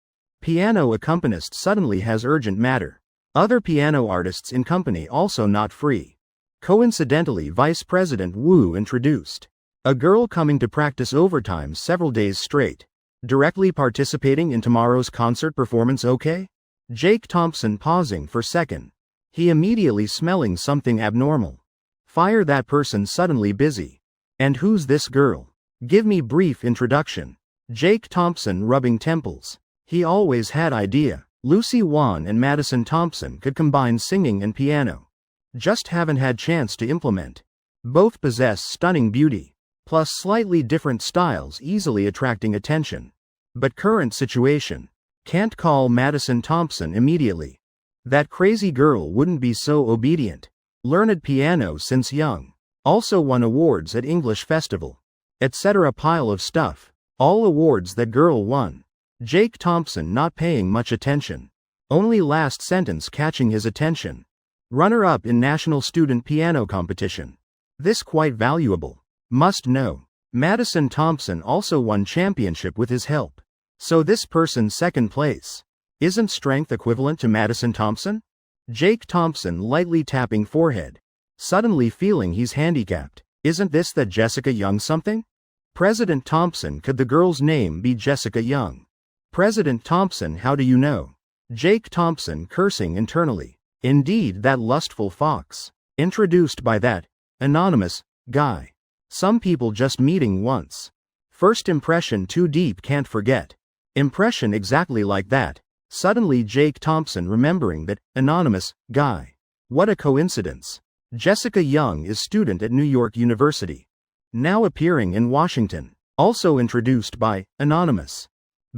Piano accompanist suddenly has urgent matter. Other piano artists in company also not free. Coincidentally Vice President Wu introduced. A girl coming to practice overtime several days straight. Directly participating in tomorrow's concert performance, okay? Jake Thompson pausing for second. He immediately smelling something abnormal. Fire that person suddenly busy. And who's this girl? Give me brief introduction. Jake Thompson rubbing temples. He always had idea. Lucy Wan and Madison Thompson could combine singing and piano. Just haven't had chance to implement. Both possess stunning beauty. Plus slightly different styles easily attracting attention. But current situation. Can't call Madison Thompson immediately. That crazy girl wouldn't be so obedient. Learned piano since young. Also won awards at English Festival. Etc. Pile of stuff. All awards that girl won. Jake Thompson not paying much attention. Only last sentence catching his attention. Runner-up in National Student Piano Competition. This quite valuable. Must know. Madison Thompson also won championship with his help. So this person second place. Isn't strength equivalent to Madison Thompson? Jake Thompson lightly tapping forehead. Suddenly feeling he's handicapped. Isn't this that Jessica Young something? President Thompson, could the girl's name be Jessica Young? President Thompson, how do you know? Jake Thompson cursing internally. Indeed, that lustful fox. Introduced by that anonymous guy. Some people just meeting once. First impression too deep, can't forget. Impression exactly like that. Suddenly Jake Thompson remembering that anonymous guy. What a coincidence. Jessica Young is student at New York University. Now appearing in Washington. Also introduced by anonymous.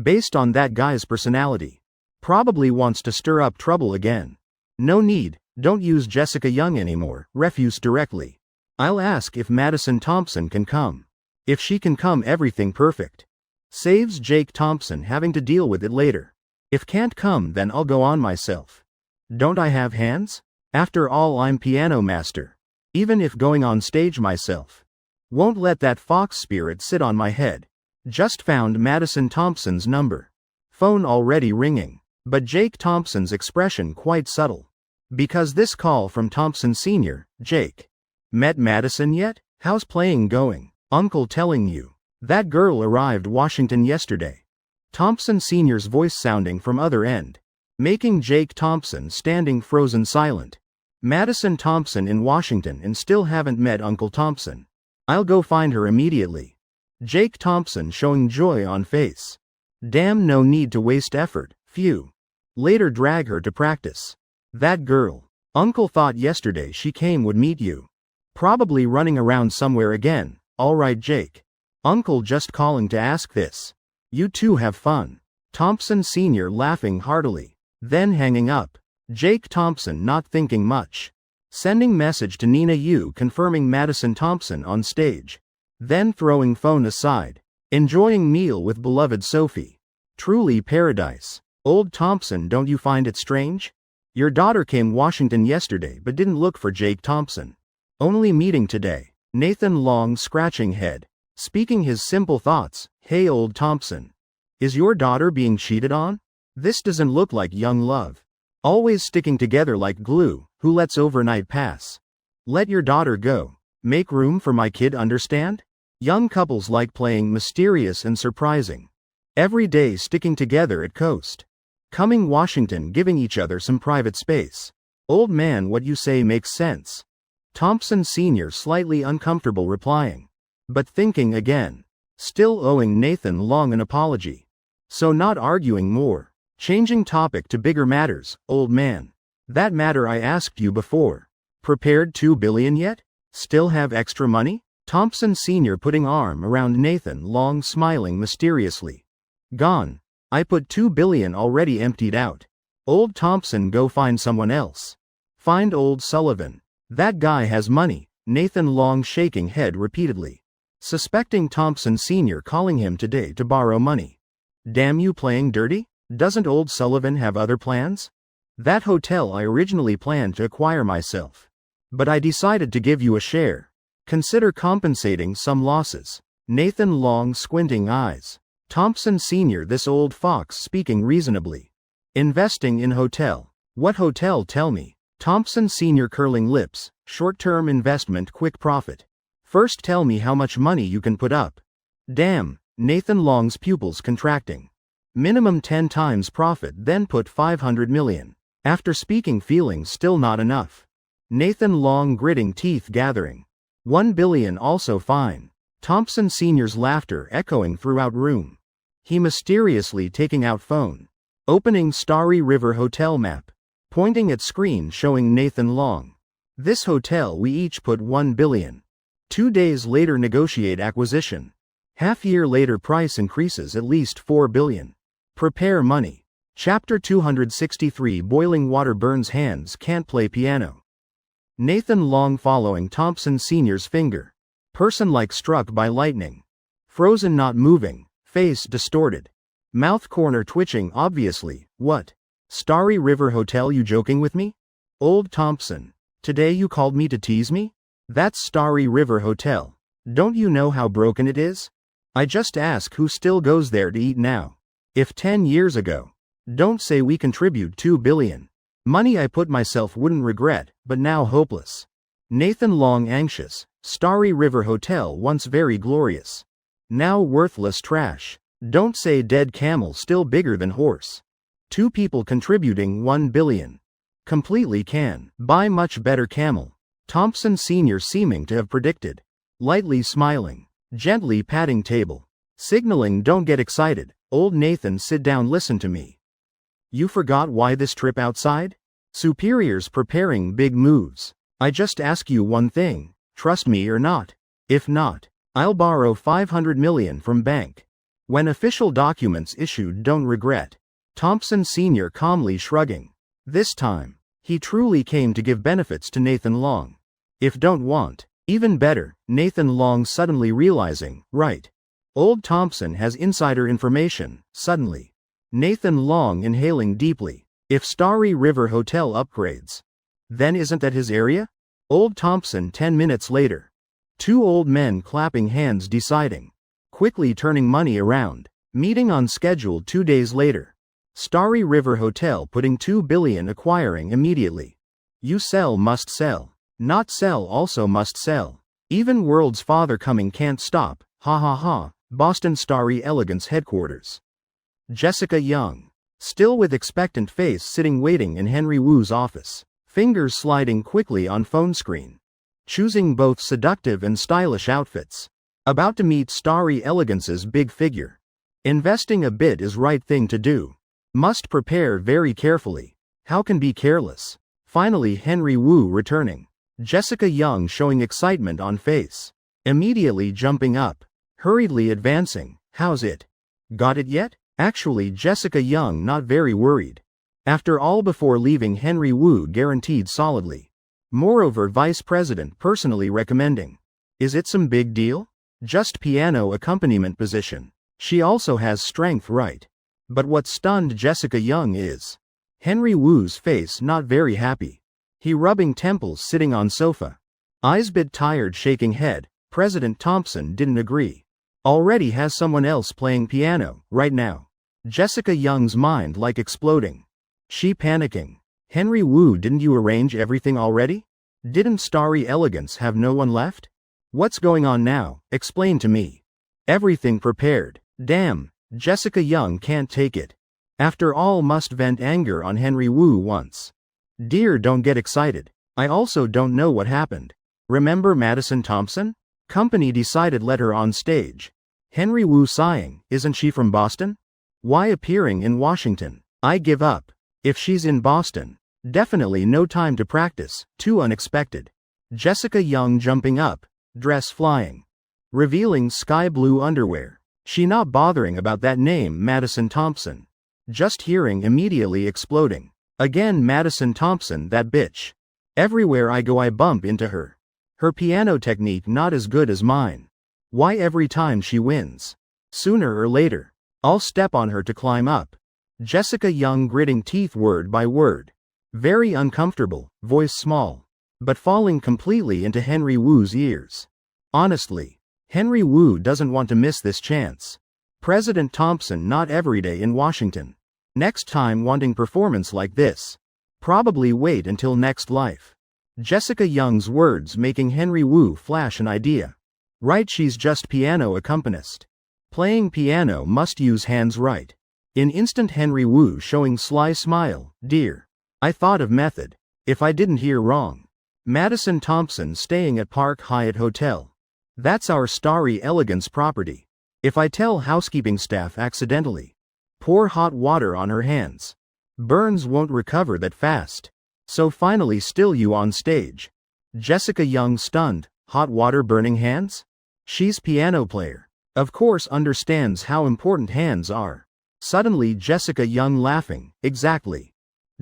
Based on that guy's personality. Probably wants to stir up trouble again. No need, don't use Jessica Young anymore. Refuse directly. I'll ask if Madison Thompson can come. If she can come, everything perfect. Saves Jake Thompson having to deal with it later. If can't come, then I'll go on myself. Don't I have hands? After all, I'm piano master. Even if going on stage myself. Won't let that fox spirit sit on my head. Just found Madison Thompson's number. Phone already ringing. But Jake Thompson's expression quite subtle. Because this call from Thompson Sr., Jake. Met Madison yet? How's playing going? Uncle telling you. That girl arrived Washington yesterday. Thompson Sr.'s voice sounding from other end. Making Jake Thompson standing frozen silent. Madison Thompson in Washington and still haven't met Uncle Thompson. I'll go find her immediately. Jake Thompson showing joy on face. Damn, no need to waste effort. Phew. Later drag her to practice. That girl. Uncle thought yesterday she came would meet you. Probably running around somewhere again. Alright Jake. Uncle just calling to ask this. You two have fun. Thompson Sr. laughing heartily. Then hanging up. Jake Thompson not thinking much. Sending message to Nina Yu confirming Madison Thompson on stage. Then throwing phone aside. Enjoying meal with beloved Sophie. Truly paradise. Old Thompson, don't you find it strange? Your daughter came Washington yesterday but didn't look for Jake Thompson. Only meeting today. Nathan Long scratching head. Speaking his simple thoughts. Hey old Thompson. Is your daughter being cheated on? This doesn't look like young love. Always sticking together like glue. Who lets overnight pass? Let your daughter go. Make room for my kid, understand? Young couples like playing mysterious and surprising. Every day sticking together at coast. Coming Washington, giving each other some private space. Old man, what you say makes sense. Thompson Sr. slightly uncomfortable replying. But thinking again. Still owing Nathan Long an apology. So not arguing more. Changing topic to bigger matters. Old man. That matter I asked you before. Prepared 2 billion yet? Still have extra money? Thompson Sr. putting arm around Nathan Long, smiling mysteriously. Gone. I put 2 billion already emptied out. Old Thompson, go find someone else. Find old Sullivan. That guy has money. Nathan Long shaking head repeatedly. Suspecting Thompson Sr. calling him today to borrow money. Damn you, playing dirty? Doesn't old Sullivan have other plans? That hotel I originally planned to acquire myself. But I decided to give you a share. Consider compensating some losses. Nathan Long squinting eyes. Thompson Sr. this old fox speaking reasonably. Investing in hotel. What hotel, tell me? Thompson Sr. curling lips. Short-term investment, quick profit. First tell me how much money you can put up. Damn. Nathan Long's pupils contracting. Minimum 10 times profit, then put 500 million. After speaking feelings still not enough. Nathan Long gritting teeth gathering. 1 billion also fine. Thompson Sr.'s laughter echoing throughout room. He mysteriously taking out phone. Opening Starry River Hotel map. Pointing at screen showing Nathan Long. This hotel we each put 1 billion. 2 days later negotiate acquisition. Half year later price increases at least 4 billion. Prepare money. Chapter 263 Boiling water burns hands, can't play piano. Nathan Long following Thompson Sr.'s finger. Person like struck by lightning. Frozen, not moving, face distorted. Mouth corner twitching obviously. What? Starry River Hotel, you joking with me? Old Thompson. Today you called me to tease me? That's Starry River Hotel. Don't you know how broken it is? I just ask who still goes there to eat now. If 10 years ago. Don't say we contribute 2 billion. Money I put myself wouldn't regret, but now hopeless. Nathan Long anxious. Starry River Hotel once very glorious. Now worthless trash. Don't say dead camel, still bigger than horse. 2 people contributing 1 billion. Completely can buy much better camel. Thompson Sr. seeming to have predicted. Lightly smiling. Gently patting table. Signaling don't get excited. Old Nathan, sit down, listen to me. You forgot why this trip outside? Superiors preparing big moves. I just ask you one thing, trust me or not. If not, I'll borrow 500 million from bank. When official documents issued, don't regret. Thompson Sr. calmly shrugging. This time, he truly came to give benefits to Nathan Long. If don't want, even better. Nathan Long suddenly realizing, right. Old Thompson has insider information, suddenly. Nathan Long inhaling deeply. If Starry River Hotel upgrades, then isn't that his area? Old Thompson 10 minutes later. 2 old men clapping hands deciding. Quickly turning money around. Meeting on schedule 2 days later. Starry River Hotel putting 2 billion acquiring immediately. You sell must sell. Not sell also must sell. Even world's father coming can't stop. Ha ha ha. Boston Starry Elegance headquarters. Jessica Young. Still with expectant face sitting waiting in Henry Wu's office. Fingers sliding quickly on phone screen. Choosing both seductive and stylish outfits. About to meet Starry Elegance's big figure. Investing a bit is right thing to do. Must prepare very carefully. How can be careless? Finally Henry Wu returning. Jessica Young showing excitement on face. Immediately jumping up. Hurriedly advancing. How's it? Got it yet? Actually Jessica Young not very worried. After all, before leaving Henry Wu guaranteed solidly. Moreover Vice President personally recommending. Is it some big deal? Just piano accompaniment position. She also has strength, right? But what stunned Jessica Young is Henry Wu's face not very happy. He rubbing temples sitting on sofa. Eyes bit tired shaking head. President Thompson didn't agree. Already has someone else playing piano, right now. Jessica Young's mind like exploding. She panicking. Henry Wu, didn't you arrange everything already? Didn't Starry Elegance have no one left? What's going on now? Explain to me. Everything prepared. Damn, Jessica Young can't take it. After all must vent anger on Henry Wu once. Dear, don't get excited. I also don't know what happened. Remember Madison Thompson? Company decided let her on stage. Henry Wu sighing, isn't she from Boston? Why appearing in Washington? I give up. If she's in Boston, Definitely no time to practice, too unexpected. Jessica Young jumping up, dress flying. Revealing sky blue underwear. She not bothering about that name Madison Thompson. Just hearing immediately exploding. Again Madison Thompson, that bitch. Everywhere I go I bump into her. Her piano technique not as good as mine. Why every time she wins? Sooner or later, I'll step on her to climb up. Jessica Young gritting teeth word by word. Very uncomfortable, voice small. But falling completely into Henry Wu's ears. Honestly, Henry Wu doesn't want to miss this chance. President Thompson not everyday in Washington. Next time wanting performance like this. Probably wait until next life. Jessica Young's words making Henry Wu flash an idea. Right, she's just piano accompanist. Playing piano must use hands right. In instant Henry Wu showing sly smile, dear. I thought of method. If I didn't hear wrong. Madison Thompson staying at Park Hyatt Hotel. That's our starry elegance property. If I tell housekeeping staff accidentally. Pour hot water on her hands. Burns won't recover that fast. So finally still you on stage. Jessica Young stunned, hot water burning hands? She's piano player. Of course understands how important hands are. Suddenly Jessica Young laughing, exactly.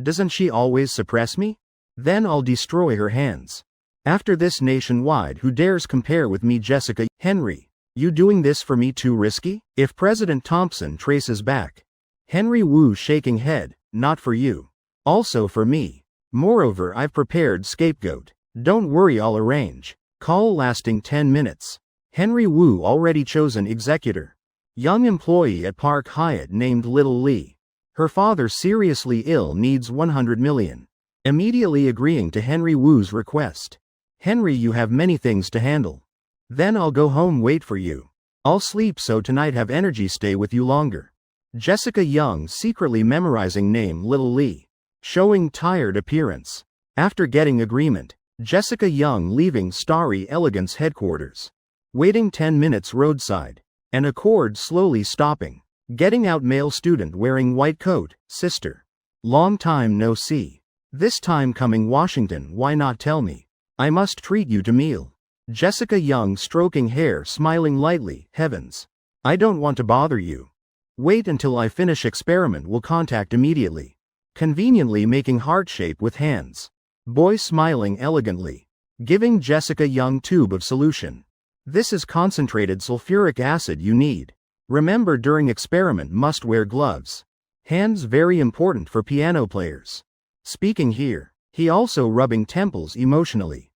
Doesn't she always suppress me? Then I'll destroy her hands. After this nationwide who dares compare with me Jessica, Henry, you doing this for me too risky? If President Thompson traces back. Henry Wu shaking head, not for you. Also for me. Moreover I've prepared scapegoat. Don't worry I'll arrange. Call lasting 10 minutes. Henry Wu already chosen executor. Young employee at Park Hyatt named Little Lee. Her father seriously ill needs 100 million. Immediately agreeing to Henry Wu's request. Henry you have many things to handle. Then I'll go home wait for you. I'll sleep so tonight have energy stay with you longer. Jessica Young secretly memorizing name Little Lee. Showing tired appearance. After getting agreement, Jessica Young leaving Starry Elegance headquarters. Waiting 10 minutes roadside. An Accord slowly stopping. Getting out male student wearing white coat, sister. Long time no see. This time coming Washington why not tell me? I must treat you to meal. Jessica Young stroking hair smiling lightly, heavens. I don't want to bother you. Wait until I finish experiment will contact immediately. Conveniently making heart shape with hands. Boy smiling elegantly. Giving Jessica Young tube of solution. This is concentrated sulfuric acid you need. Remember during experiment must wear gloves. Hands very important for piano players. Speaking here, he also rubbing temples emotionally.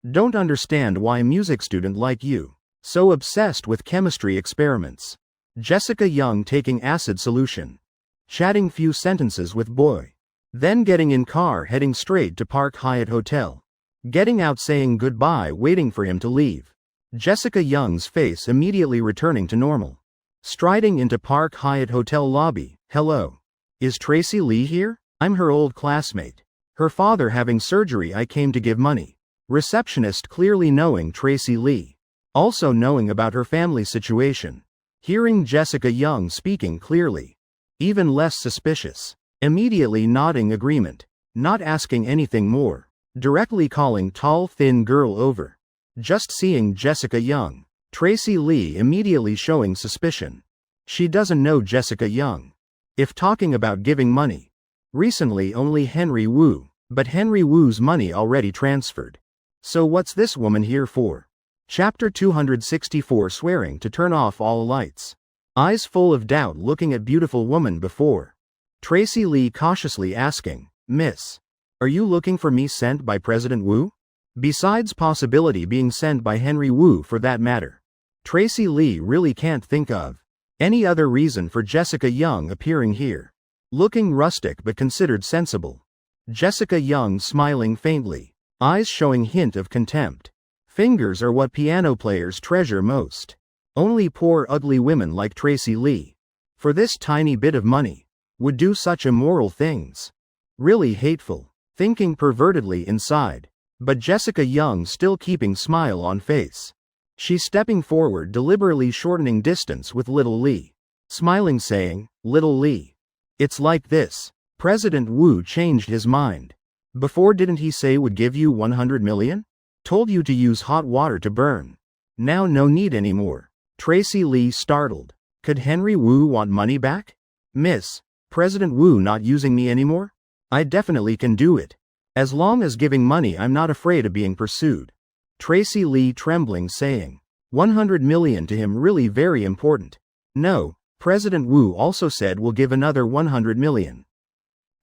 Don't understand why music student like you, so obsessed with chemistry experiments. Jessica Young taking acid solution. Chatting few sentences with boy. Then getting in car heading straight to Park Hyatt Hotel. Getting out saying goodbye waiting for him to leave. Jessica Young's face immediately returning to normal. Striding into Park Hyatt Hotel lobby, hello. Is Tracy Lee here? I'm her old classmate. Her father having surgery I came to give money. Receptionist clearly knowing Tracy Lee. Also knowing about her family situation. Hearing Jessica Young speaking clearly. Even less suspicious. Immediately nodding agreement. Not asking anything more. Directly calling tall thin girl over. Just seeing Jessica Young. Tracy Lee immediately showing suspicion. She doesn't know Jessica Young. If talking about giving money. Recently only Henry Wu, but Henry Wu's money already transferred. So what's this woman here for? Chapter 264 swearing to turn off all lights. Eyes full of doubt looking at beautiful woman before. Tracy Lee cautiously asking, Miss, are you looking for me sent by President Wu? Besides possibility being sent by Henry Wu for that matter. Tracy Lee really can't think of any other reason for Jessica Young appearing here. Looking rustic but considered sensible. Jessica Young smiling faintly. Eyes showing hint of contempt. Fingers are what piano players treasure most. Only poor ugly women like Tracy Lee. For this tiny bit of money. Would do such immoral things. Really hateful. Thinking pervertedly inside. But Jessica Young still keeping smile on face. She's stepping forward deliberately shortening distance with Little Lee. Smiling saying, Little Lee. It's like this. President Wu changed his mind. Before didn't he say would give you 100 million? Told you to use hot water to burn. Now no need anymore. Tracy Lee startled. Could Henry Wu want money back? Miss, President Wu not using me anymore? I definitely can do it. As long as giving money I'm not afraid of being pursued. Tracy Lee trembling saying. 100 million to him really very important. No, President Wu also said we'll give another 100 million.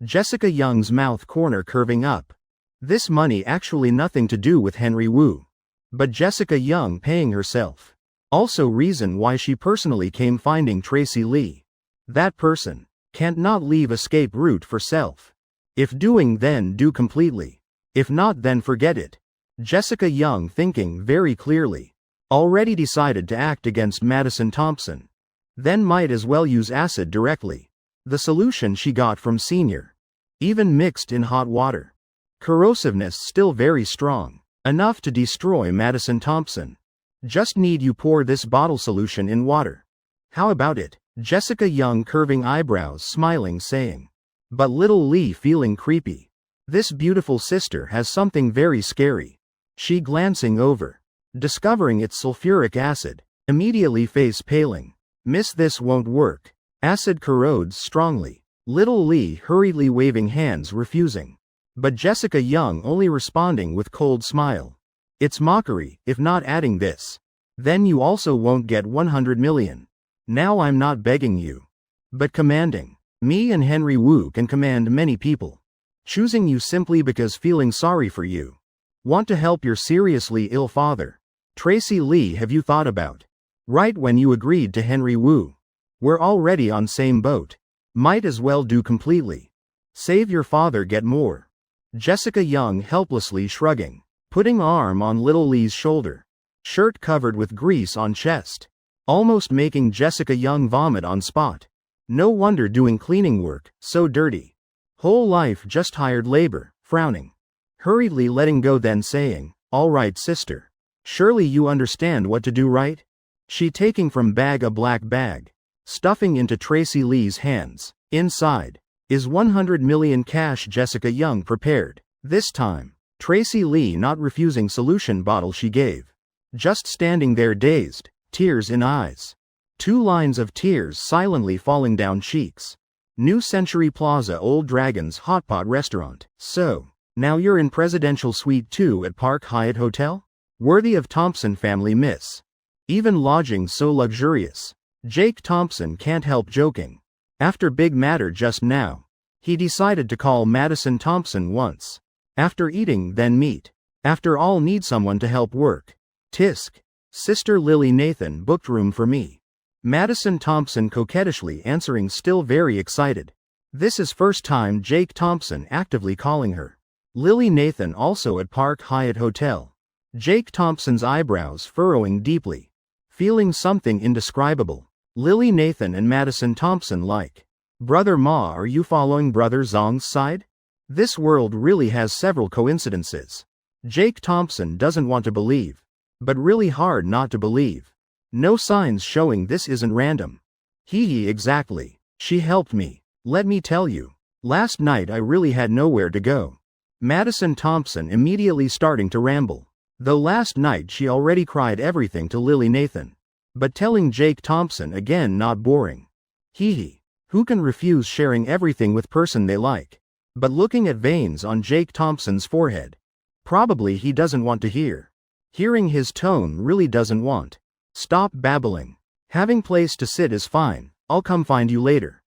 Jessica Young's mouth corner curving up. This money actually nothing to do with Henry Wu. But Jessica Young paying herself. Also reason why she personally came finding Tracy Lee. That person can't not leave escape route for self. If doing then do completely. If not then forget it. Jessica Young thinking very clearly. Already decided to act against Madison Thompson. Then might as well use acid directly. The solution she got from Senior. Even mixed in hot water. Corrosiveness still very strong. Enough to destroy Madison Thompson. Just need you pour this bottle solution in water. How about it? Jessica Young curving eyebrows smiling saying. But little Lee feeling creepy. This beautiful sister has something very scary. She glancing over. Discovering it's sulfuric acid. Immediately face paling. Miss this won't work. Acid corrodes strongly. Little Lee hurriedly waving hands refusing. But Jessica Young only responding with cold smile. It's mockery, if not adding this. Then you also won't get 100 million. Now I'm not begging you. But commanding. Me and Henry Wu can command many people. Choosing you simply because feeling sorry for you. Want to help your seriously ill father. Tracy Lee have you thought about? Right when you agreed to Henry Wu. We're already on same boat. Might as well do completely. Save your father get more. Jessica Young helplessly shrugging. Putting arm on little Lee's shoulder. Shirt covered with grease on chest. Almost making Jessica Young vomit on spot. No wonder doing cleaning work, so dirty. Whole life just hired labor, frowning. Hurriedly letting go then saying, all right sister. Surely you understand what to do right? She taking from bag a black bag. Stuffing into Tracy Lee's hands. Inside. Is 100 million cash Jessica Young prepared. This time. Tracy Lee not refusing solution bottle she gave. Just standing there dazed. Tears in eyes. 2 lines of tears silently falling down cheeks. New Century Plaza Old Dragon's Hot Pot Restaurant. So, now you're in Presidential Suite 2 at Park Hyatt Hotel? Worthy of Thompson family miss. Even lodging so luxurious. Jake Thompson can't help joking. After big matter just now. He decided to call Madison Thompson once. After eating then meet. After all need someone to help work. Tisk. Sister Lily Nathan booked room for me. Madison Thompson coquettishly answering still very excited. This is first time Jake Thompson actively calling her. Lily Nathan also at Park Hyatt Hotel. Jake Thompson's eyebrows furrowing deeply. Feeling something indescribable. Lily Nathan and Madison Thompson like. Brother Ma, are you following Brother Zong's side? This world really has several coincidences. Jake Thompson doesn't want to believe. But really hard not to believe. No signs showing this isn't random. Hee exactly. She helped me. Let me tell you. Last night I really had nowhere to go. Madison Thompson immediately starting to ramble. Though last night she already cried everything to Lily Nathan. But telling Jake Thompson again not boring. Hee. Who can refuse sharing everything with person they like? But looking at veins on Jake Thompson's forehead. Probably he doesn't want to hear. Hearing his tone really doesn't want. Stop babbling. Having place to sit is fine, I'll come find you later.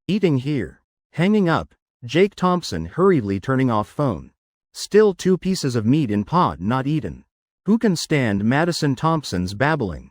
Eating here. Hanging up, Jake Thompson hurriedly turning off phone. Still 2 pieces of meat in pot not eaten. Who can stand Madison Thompson's babbling?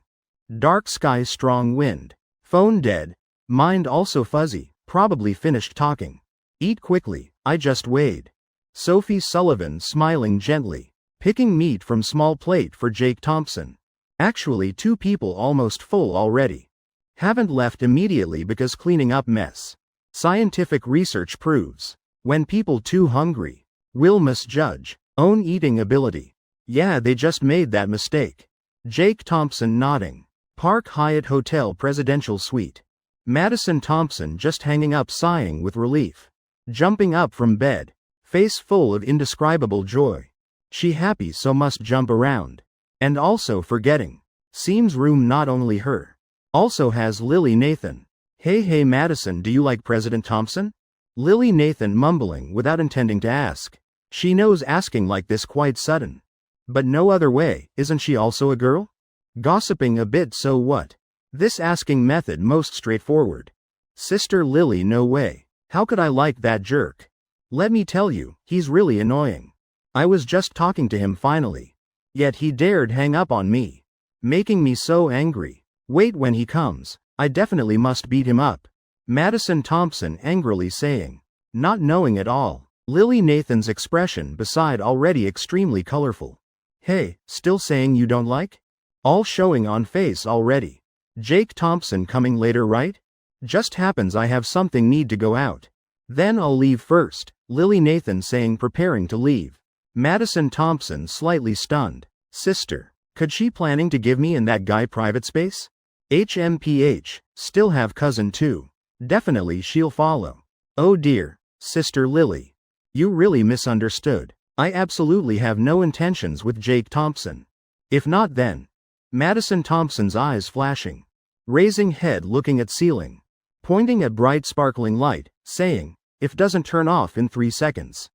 Dark sky strong wind. Phone dead. Mind also fuzzy, probably finished talking. Eat quickly, I just weighed. Sophie Sullivan smiling gently. Picking meat from small plate for Jake Thompson. Actually 2 people almost full already. Haven't left immediately because cleaning up mess. Scientific research proves. When people too hungry. Will misjudge. Own eating ability. Yeah they just made that mistake. Jake Thompson nodding. Park Hyatt Hotel Presidential Suite. Madison Thompson just hanging up sighing with relief. Jumping up from bed. face full of indescribable joy. She happy so must jump around. And also forgetting. Seems room not only her. Also has Lily Nathan. Hey Madison, do you like President Thompson? Lily Nathan mumbling without intending to ask. She knows asking like this quite sudden. But no other way, isn't she also a girl? Gossiping a bit, so what? This asking method most straightforward. Sister Lily, no way. How could I like that jerk? Let me tell you, he's really annoying. I was just talking to him finally. Yet he dared hang up on me. Making me so angry. Wait, when he comes, I definitely must beat him up. Madison Thompson angrily saying. Not knowing at all. Lily Nathan's expression beside already extremely colorful. Hey, still saying you don't like? All showing on face already. Jake Thompson coming later, right? Just happens I have something need to go out. Then I'll leave first, Lily Nathan saying, preparing to leave. Madison Thompson slightly stunned. Sister, could she planning to give me and that guy private space? HMPH, still have cousin too. Definitely she'll follow. Oh dear, Sister Lily. You really misunderstood. I absolutely have no intentions with Jake Thompson. If not, then. Madison Thompson's eyes flashing. Raising head, looking at ceiling. Pointing at bright sparkling light, saying, if doesn't turn off in 3 seconds.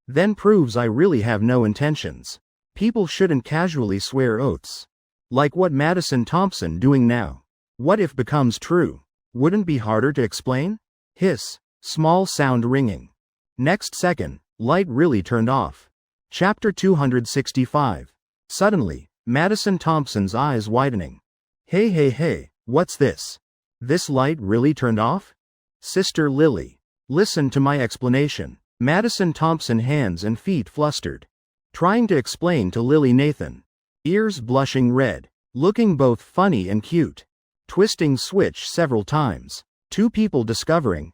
Then proves I really have no intentions. People shouldn't casually swear oaths. Like what Madison Thompson doing now. What if becomes true? Wouldn't be harder to explain? Hiss, small sound ringing. Next second, light really turned off. Chapter 265. Suddenly, Madison Thompson's eyes widening. Hey, what's this? This light really turned off? Sister Lily, listen to my explanation. Madison Thompson hands and feet flustered. Trying to explain to Lily Nathan. Ears blushing red. Looking both funny and cute. Twisting switch several times. Two people discovering,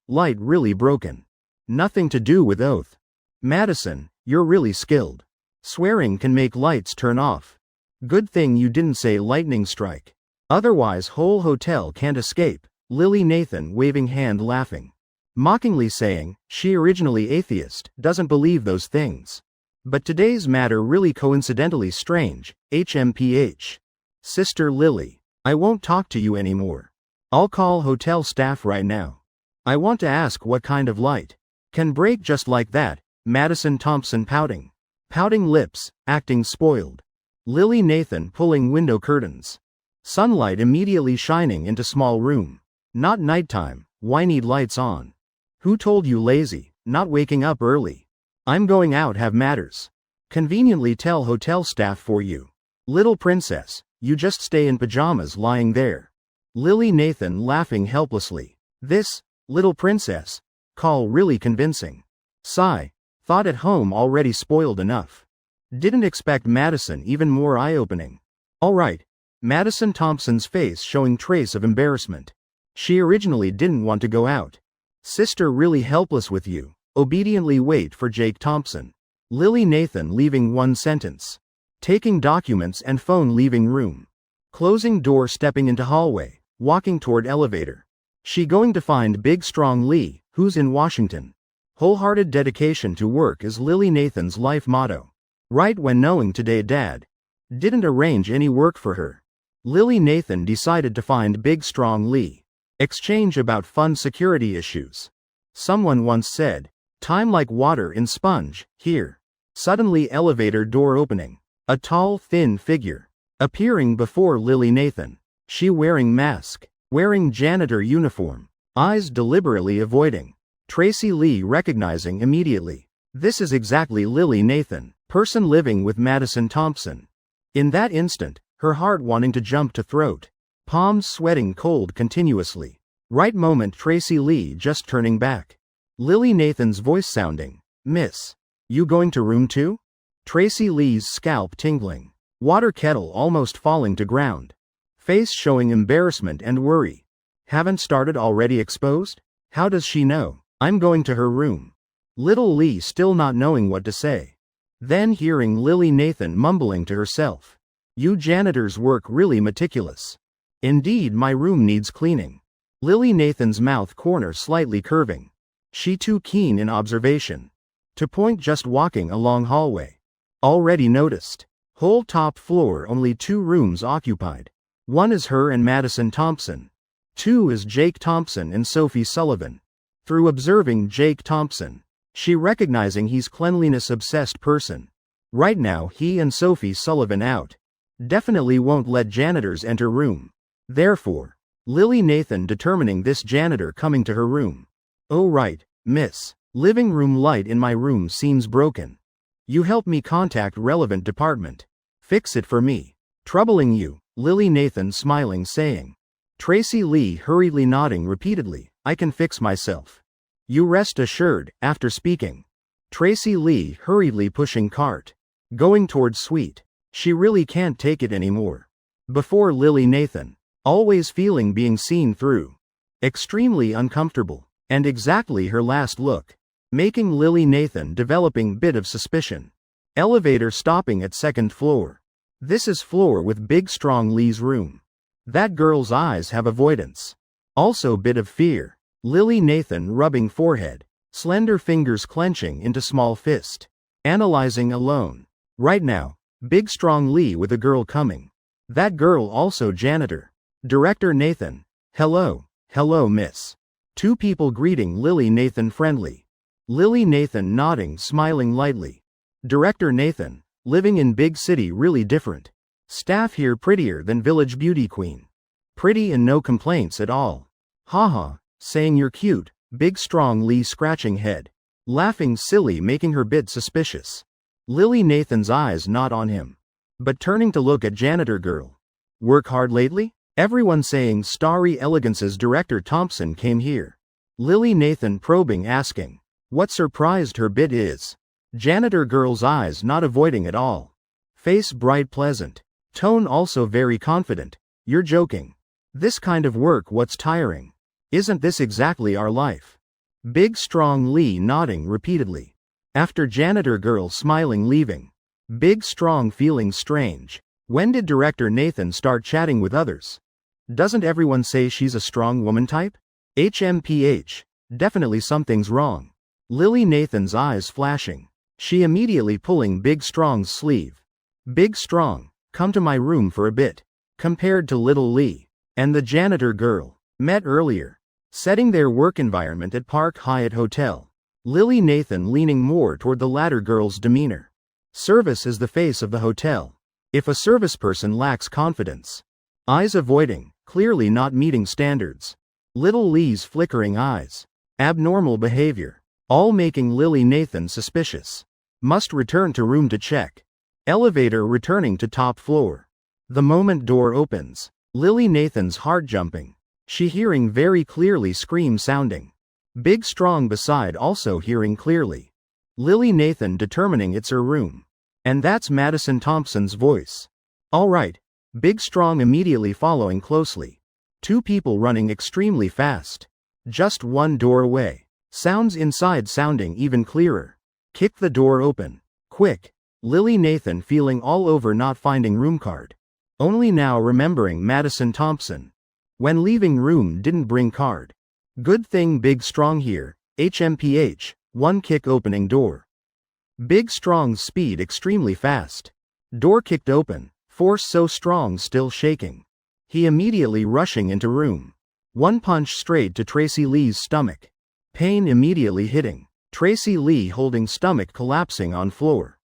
light really broken. Nothing to do with oath. Madison, you're really skilled. Swearing can make lights turn off. Good thing you didn't say lightning strike. Otherwise whole hotel can't escape. Lily Nathan waving hand laughing. Mockingly saying, she originally atheist, doesn't believe those things. But today's matter really coincidentally strange, HMPH. Sister Lily, I won't talk to you anymore. I'll call hotel staff right now. I want to ask what kind of light can break just like that. Madison Thompson pouting. Pouting lips, acting spoiled. Lily Nathan pulling window curtains. Sunlight immediately shining into small room. Not nighttime, why need lights on? Who told you lazy, not waking up early? I'm going out, have matters. Conveniently tell hotel staff for you. Little princess, you just stay in pajamas lying there. Lily Nathan laughing helplessly. This, little princess, call really convincing. Sigh, thought at home already spoiled enough. Didn't expect Madison even more eye-opening. Alright. Madison Thompson's face showing trace of embarrassment. She originally didn't want to go out. Sister really helpless with you. Obediently wait for Jake Thompson. Lily Nathan leaving one sentence. Taking documents and phone leaving room. Closing door stepping into hallway. Walking toward elevator. She going to find big strong Lee, who's in Washington. Wholehearted dedication to work is Lily Nathan's life motto. Right when knowing today dad didn't arrange any work for her. Lily Nathan decided to find big strong Lee. Exchange about fun security issues. Someone once said, time like water in sponge, here. Suddenly elevator door opening. A tall thin figure. Appearing before Lily Nathan. She wearing mask. Wearing janitor uniform. Eyes deliberately avoiding. Tracy Lee recognizing immediately. This is exactly Lily Nathan, person living with Madison Thompson. In that instant, her heart wanting to jump to throat. Palms sweating cold continuously. Right moment Tracy Lee just turning back. Lily Nathan's voice sounding, Miss, you going to room 2? Tracy Lee's scalp tingling. Water kettle almost falling to ground. Face showing embarrassment and worry. Haven't started already exposed? How does she know? I'm going to her room. Little Lee still not knowing what to say. Then hearing Lily Nathan mumbling to herself. You janitors work really meticulous. Indeed my room needs cleaning. Lily Nathan's mouth corner slightly curving. She too keen in observation. To point just walking along hallway. Already noticed. Whole top floor only 2 rooms occupied. One is her and Madison Thompson. 2 is Jake Thompson and Sophie Sullivan. Through observing Jake Thompson, she recognizing he's cleanliness-obsessed person. Right now he and Sophie Sullivan out. Definitely won't let janitors enter room. Therefore, Lily Nathan determining this janitor coming to her room. Oh right, miss. Living room light in my room seems broken. You help me contact relevant department. Fix it for me. Troubling you, Lily Nathan smiling saying. Tracy Lee hurriedly nodding repeatedly, I can fix myself. You rest assured, after speaking. Tracy Lee hurriedly pushing cart. Going towards suite. She really can't take it anymore. Before Lily Nathan. Always feeling being seen through. Extremely uncomfortable. And exactly her last look. Making Lily Nathan developing bit of suspicion. Elevator stopping at 2nd floor. This is floor with Big Strong Lee's room. That girl's eyes have avoidance. Also bit of fear. Lily Nathan rubbing forehead. Slender fingers clenching into small fist. Analyzing alone. Right now, Big Strong Lee with a girl coming. That girl also janitor. Director Nathan. Hello, miss. 2 people greeting Lily Nathan friendly. Lily Nathan nodding smiling lightly. Director Nathan, living in big city really different. Staff here prettier than village beauty queen. Pretty and no complaints at all. Haha, saying you're cute, Big Strong Lee scratching head. Laughing silly making her bit suspicious. Lily Nathan's eyes not on him. But turning to look at janitor girl. Work hard lately? Everyone saying Starry Elegance's director Thompson came here. Lily Nathan probing asking. What surprised her bit is. Janitor girl's eyes not avoiding at all. Face bright pleasant. Tone also very confident. You're joking. This kind of work what's tiring. Isn't this exactly our life? Big Strong Lee nodding repeatedly. After janitor girl smiling leaving. Big Strong feeling strange. When did director Nathan start chatting with others? Doesn't everyone say she's a strong woman type? HMPH. Definitely something's wrong. Lily Nathan's eyes flashing. She immediately pulling Big Strong's sleeve. Big Strong, come to my room for a bit. Compared to Little Lee and the janitor girl, met earlier. Setting their work environment at Park Hyatt Hotel. Lily Nathan leaning more toward the latter girl's demeanor. Service is the face of the hotel. If a service person lacks confidence. Eyes avoiding, clearly not meeting standards. Little Lee's flickering eyes. Abnormal behavior. All making Lily Nathan suspicious. Must return to room to check. Elevator returning to top floor. The moment door opens. Lily Nathan's heart jumping. She hearing very clearly scream sounding. Big Strong beside also hearing clearly. Lily Nathan determining it's her room. And that's Madison Thompson's voice. Alright. Big Strong immediately following closely. 2 people running extremely fast. Just 1 door away. Sounds inside sounding even clearer. Kick the door open. Quick. Lily Nathan feeling all over not finding room card. Only now remembering Madison Thompson. When leaving room didn't bring card. Good thing Big Strong here. HMPH. 1 kick opening door. Big Strong's speed extremely fast. Door kicked open. Force so strong still shaking. He immediately rushing into room. 1 punch straight to Tracy Lee's stomach. Pain immediately hitting. Tracy Lee holding stomach collapsing on floor.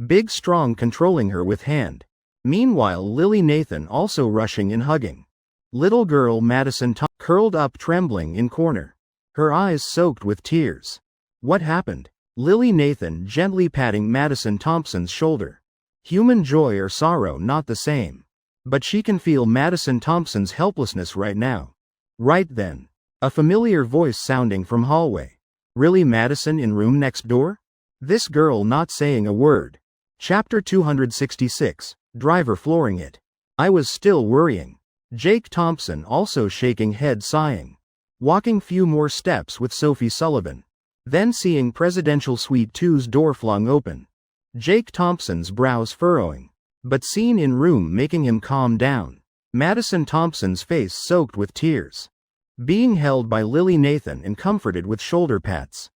Big Strong controlling her with hand. Meanwhile Lily Nathan also rushing in hugging. Little girl Madison curled up trembling in corner. Her eyes soaked with tears. What happened? Lily Nathan gently patting Madison Thompson's shoulder. Human joy or sorrow not the same. But she can feel Madison Thompson's helplessness right now. Right then. A familiar voice sounding from hallway. Really Madison in room next door? This girl not saying a word. Chapter 266, driver flooring it. I was still worrying. Jake Thompson also shaking head sighing. Walking few more steps with Sophie Sullivan. Then seeing Presidential Suite 2's door flung open. Jake Thompson's brows furrowing. But seen in room making him calm down. Madison Thompson's face soaked with tears. Being held by Lily Nathan and comforted with shoulder pats.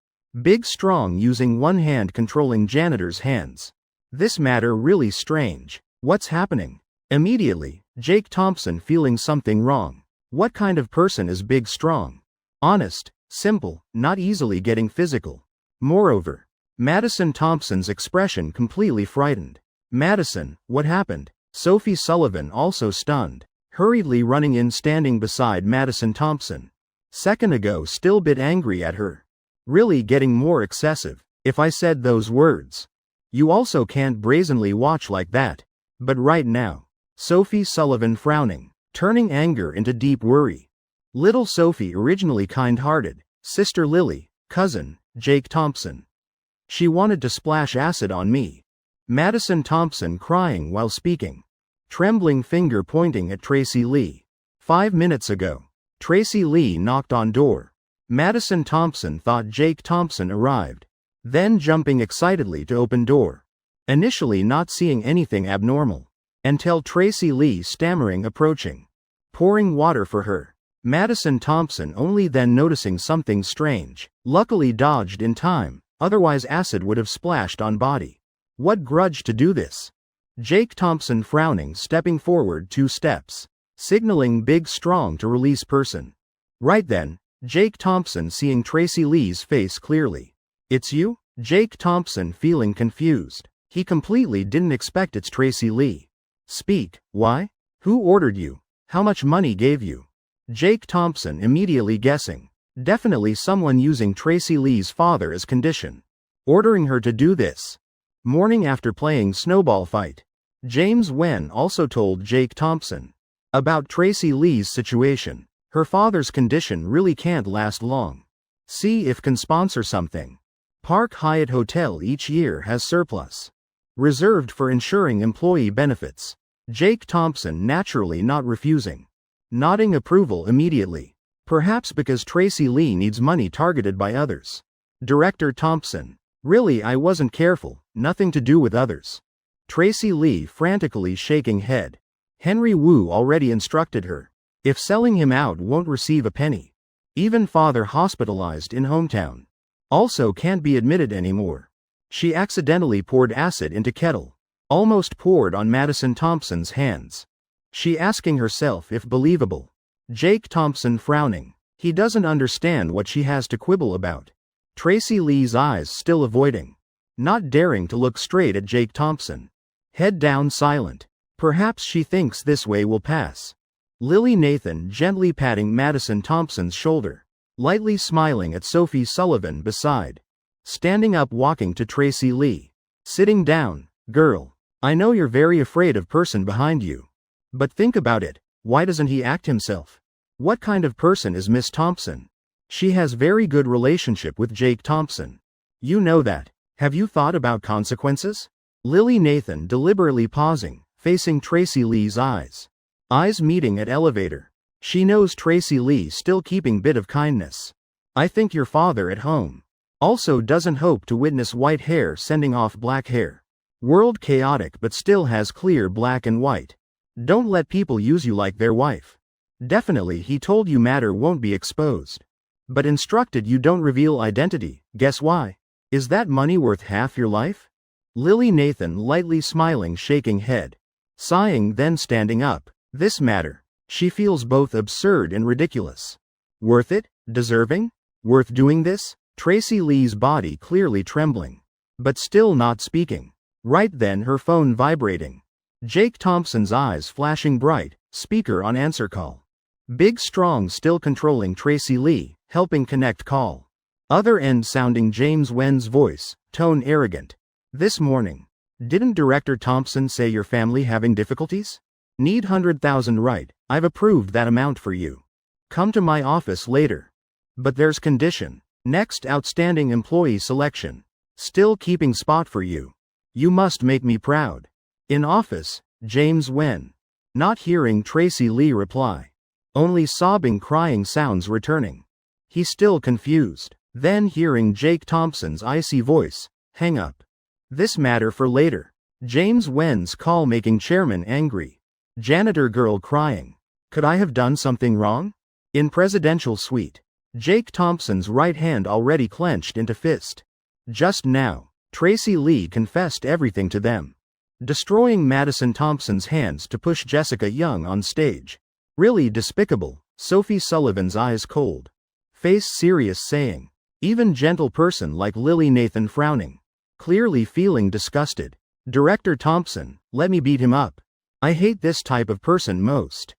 Big Strong using one hand controlling janitor's hands. This matter really strange. What's happening? Immediately, Jake Thompson feeling something wrong. What kind of person is Big Strong? Honest, simple, not easily getting physical. Moreover, Madison Thompson's expression completely frightened. Madison, what happened? Sophie Sullivan also stunned, hurriedly running in standing beside Madison Thompson. Second ago still bit angry at her. Really getting more excessive, if I said those words. You also can't brazenly watch like that. But right now. Sophie Sullivan frowning, turning anger into deep worry. Little Sophie originally kind-hearted, sister Lily, cousin, Jake Thompson. She wanted to splash acid on me. Madison Thompson crying while speaking. Trembling finger pointing at Tracy Lee. 5 minutes ago. Tracy Lee knocked on door. Madison Thompson thought Jake Thompson arrived. Then jumping excitedly to open door. Initially not seeing anything abnormal. Until Tracy Lee stammering approaching. Pouring water for her. Madison Thompson only then noticing something strange. Luckily dodged in time, otherwise acid would have splashed on body. What grudge to do this? Jake Thompson frowning stepping forward 2 steps. Signaling Big Strong to release person. Right then, Jake Thompson seeing Tracy Lee's face clearly. It's you? Jake Thompson feeling confused. He completely didn't expect it's Tracy Lee. Speak, why? Who ordered you? How much money gave you? Jake Thompson immediately guessing. Definitely someone using Tracy Lee's father as condition. Ordering her to do this. Morning after playing snowball fight. James Wen also told Jake Thompson about Tracy Lee's situation. Her father's condition really can't last long. See if can sponsor something. Park Hyatt Hotel each year has surplus. Reserved for ensuring employee benefits. Jake Thompson naturally not refusing. Nodding approval immediately. Perhaps because Tracy Lee needs money targeted by others. Director Thompson. Really I wasn't careful, nothing to do with others. Tracy Lee frantically shaking head. Henry Wu already instructed her. If selling him out won't receive a penny. Even father hospitalized in hometown. Also can't be admitted anymore. She accidentally poured acid into kettle. Almost poured on Madison Thompson's hands. She asking herself if believable. Jake Thompson frowning. He doesn't understand what she has to quibble about. Tracy Lee's eyes still avoiding. Not daring to look straight at Jake Thompson. Head down silent. Perhaps she thinks this way will pass. Lily Nathan gently patting Madison Thompson's shoulder. Lightly smiling at Sophie Sullivan beside. Standing up walking to Tracy Lee. Sitting down, girl. I know you're very afraid of person behind you. But think about it, why doesn't he act himself? What kind of person is Miss Thompson? She has very good relationship with Jake Thompson. You know that. Have you thought about consequences? Lily Nathan deliberately pausing, facing Tracy Lee's eyes. Eyes meeting at elevator. She knows Tracy Lee still keeping bit of kindness. I think your father at home. Also doesn't hope to witness white hair sending off black hair. World chaotic but still has clear black and white. Don't let people use you like their wife. Definitely he told you matter won't be exposed. But instructed you don't reveal identity, guess why? Is that money worth half your life? Lily Nathan lightly smiling shaking head. Sighing then standing up. This matter. She feels both absurd and ridiculous. Worth it? Deserving? Worth doing this? Tracy Lee's body clearly trembling. But still not speaking. Right then her phone vibrating. Jake Thompson's eyes flashing bright, speaker on answer call. Big Strong still controlling Tracy Lee, helping connect call. Other end sounding James Wen's voice, tone arrogant. This morning. Didn't Director Thompson say your family having difficulties? Need 100,000 right, I've approved that amount for you. Come to my office later. But there's condition. Next outstanding employee selection. Still keeping spot for you. You must make me proud. In office, James Wen. Not hearing Tracy Lee reply. Only sobbing crying sounds returning. He still confused. Then hearing Jake Thompson's icy voice, hang up. This matter for later. James Wen's call making chairman angry. Janitor girl crying. Could I have done something wrong? In presidential suite. Jake Thompson's right hand already clenched into fist. Just now, Tracy Lee confessed everything to them, destroying Madison Thompson's hands to push Jessica Young on stage. Really despicable. Sophie Sullivan's eyes cold, face serious, saying, even gentle person like Lily Nathan frowning, clearly feeling disgusted. Director Thompson, let me beat him up. I hate this type of person most.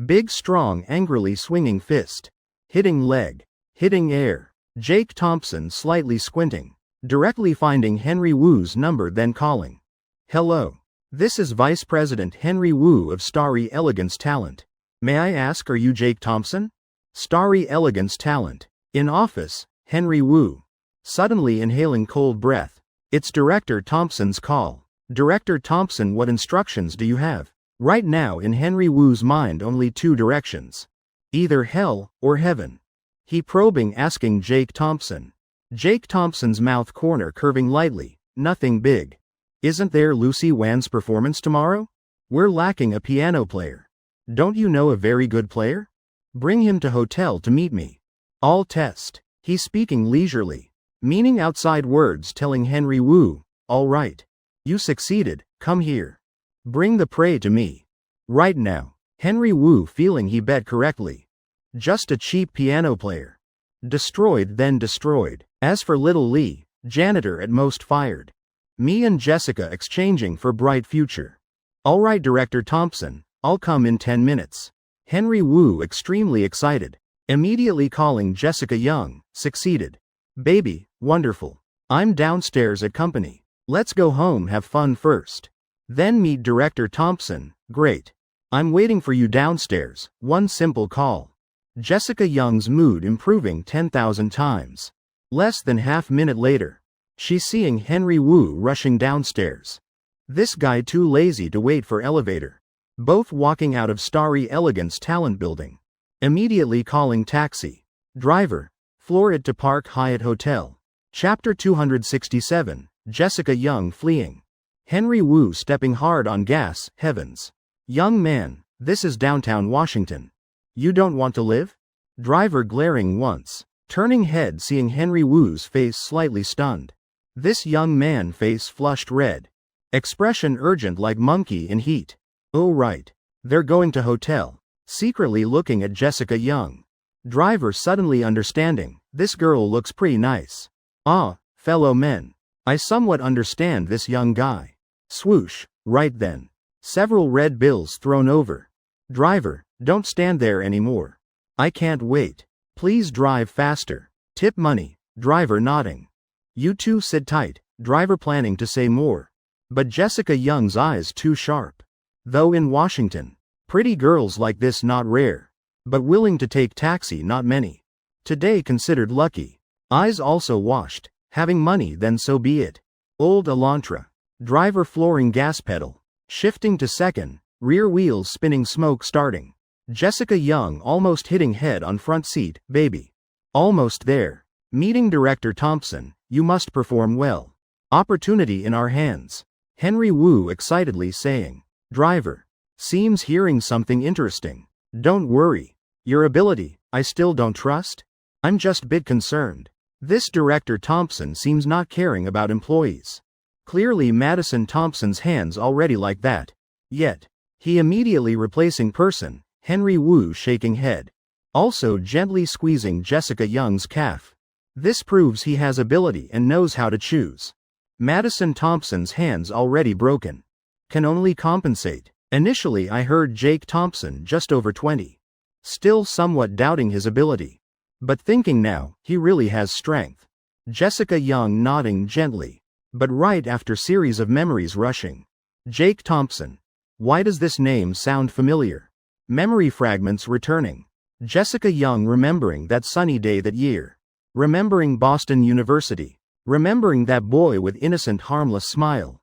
Big strong angrily swinging fist. Hitting leg. Hitting air. Jake Thompson slightly squinting, directly finding Henry Wu's number, then calling. Hello. This is Vice President Henry Wu of Starry Elegance Talent. May I ask, are you Jake Thompson? Starry Elegance Talent. In office, Henry Wu. Suddenly inhaling cold breath. It's Director Thompson's call. Director Thompson, what instructions do you have? Right now in Henry Wu's mind only two directions. Either hell or heaven. He probing, asking Jake Thompson. Jake Thompson's mouth corner curving lightly, nothing big. Isn't there Lucy Wan's performance tomorrow? We're lacking a piano player. Don't you know a very good player? Bring him to hotel to meet me. I'll test. He's speaking leisurely, meaning outside words, telling Henry Wu, all right. You succeeded, come here. Bring the prey to me. Right now. Henry Wu feeling he bet correctly. Just a cheap piano player. Destroyed then destroyed. As for little Lee, janitor at most fired. Me and Jessica exchanging for bright future. All right, Director Thompson, I'll come in 10 minutes. Henry Wu extremely excited. Immediately calling Jessica Young, succeeded. Baby, wonderful. I'm downstairs at company. Let's go home, have fun first. Then meet Director Thompson, great. I'm waiting for you downstairs, one simple call. Jessica Young's mood improving 10,000 times. Less than half-minute later, she's seeing Henry Wu rushing downstairs. This guy too lazy to wait for elevator. Both walking out of Starry Elegance Talent Building. Immediately calling taxi. Driver, floor it to Park Hyatt Hotel. Chapter 267, Jessica Young fleeing. Henry Wu stepping hard on gas, heavens. Young man, this is downtown Washington. You don't want to live? Driver glaring once, turning head seeing Henry Wu's face slightly stunned. This young man face flushed red. Expression urgent like monkey in heat. Oh right. They're going to hotel. Secretly looking at Jessica Young. Driver suddenly understanding, this girl looks pretty nice. Ah, fellow men. I somewhat understand this young guy. Swoosh, right then. Several red bills thrown over. Driver, don't stand there anymore. I can't wait. Please drive faster. Tip money. Driver nodding. You two sit tight. Driver planning to say more. But Jessica Young's eyes too sharp. Though in Washington, pretty girls like this not rare. But willing to take taxi not many. Today considered lucky. Eyes also washed. Having money then so be it. Old Elantra. Driver flooring gas pedal. Shifting to second. Rear wheels spinning, smoke starting. Jessica Young almost hitting head on front seat, baby. Almost there. Meeting Director Thompson, you must perform well. Opportunity in our hands. Henry Wu excitedly saying. Driver. Seems hearing something interesting. Don't worry. Your ability, I still don't trust? I'm just bit concerned. This Director Thompson seems not caring about employees. Clearly Madison Thompson's hands already like that. Yet. He immediately replacing person, Henry Wu shaking head. Also gently squeezing Jessica Young's calf. This proves he has ability and knows how to choose. Madison Thompson's hands already broken. Can only compensate. Initially I heard Jake Thompson just over 20. Still somewhat doubting his ability. But thinking now, he really has strength. Jessica Young nodding gently. But right after series of memories rushing. Jake Thompson. Why does this name sound familiar? Memory fragments returning. Jessica Young remembering that sunny day that year. Remembering Boston University. Remembering that boy with innocent harmless smile.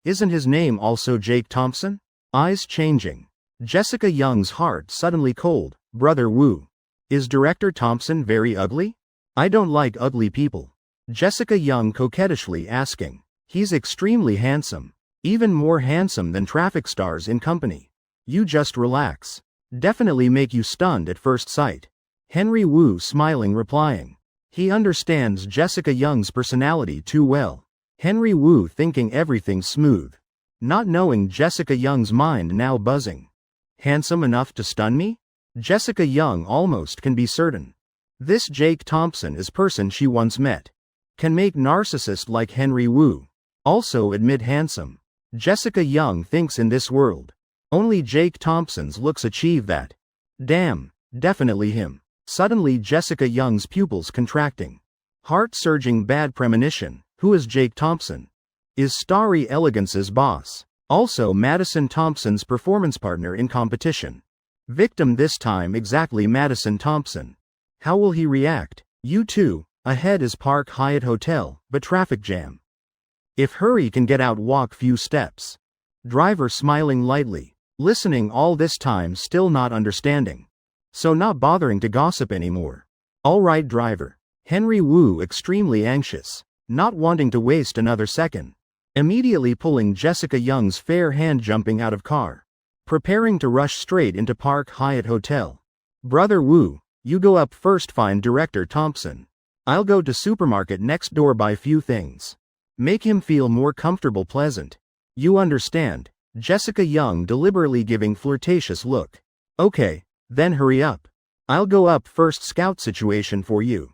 Isn't his name also Jake Thompson? Eyes changing. Jessica Young's heart suddenly cold. Brother Wu. Is Director Thompson very ugly? I don't like ugly people. Jessica Young coquettishly asking. He's extremely handsome. Even more handsome than traffic stars in company. You just relax. Definitely make you stunned at first sight. Henry Wu smiling replying. He understands Jessica Young's personality too well. Henry Wu thinking everything smooth. Not knowing Jessica Young's mind now buzzing. Handsome enough to stun me? Jessica Young almost can be certain. This Jake Thompson is person she once met. Can make narcissist like Henry Wu. Also admit handsome. Jessica Young thinks in this world. Only Jake Thompson's looks achieve that. Damn, definitely him. Suddenly Jessica Young's pupils contracting. Heart surging bad premonition. Who is Jake Thompson? Is Starry Elegance's boss. Also Madison Thompson's performance partner in competition. Victim this time exactly Madison Thompson. How will he react? You too. Ahead is Park Hyatt Hotel, but traffic jam. If hurry can get out walk few steps. Driver smiling lightly. Listening all this time still not understanding. So not bothering to gossip anymore. Alright driver. Henry Wu extremely anxious. Not wanting to waste another second. Immediately pulling Jessica Young's fair hand jumping out of car. Preparing to rush straight into Park Hyatt Hotel. Brother Wu, you go up first find Director Thompson. I'll go to supermarket next door buy few things. Make him feel more comfortable pleasant. You understand? Jessica Young deliberately giving flirtatious look. Okay, then hurry up. I'll go up first scout situation for you.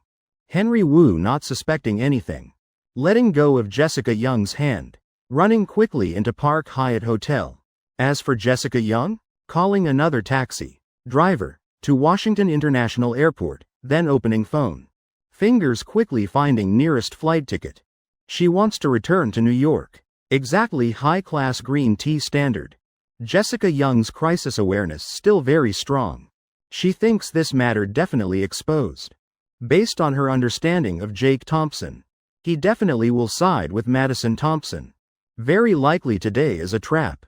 Henry Wu not suspecting anything. Letting go of Jessica Young's hand. Running quickly into Park Hyatt Hotel. As for Jessica Young? Calling another taxi. Driver. To Washington International Airport, then opening phone. Fingers quickly finding nearest flight ticket. She wants to return to New York. Exactly high-class green tea standard. Jessica Young's crisis awareness still very strong. She thinks this matter definitely exposed. Based on her understanding of Jake Thompson. He definitely will side with Madison Thompson. Very likely today is a trap.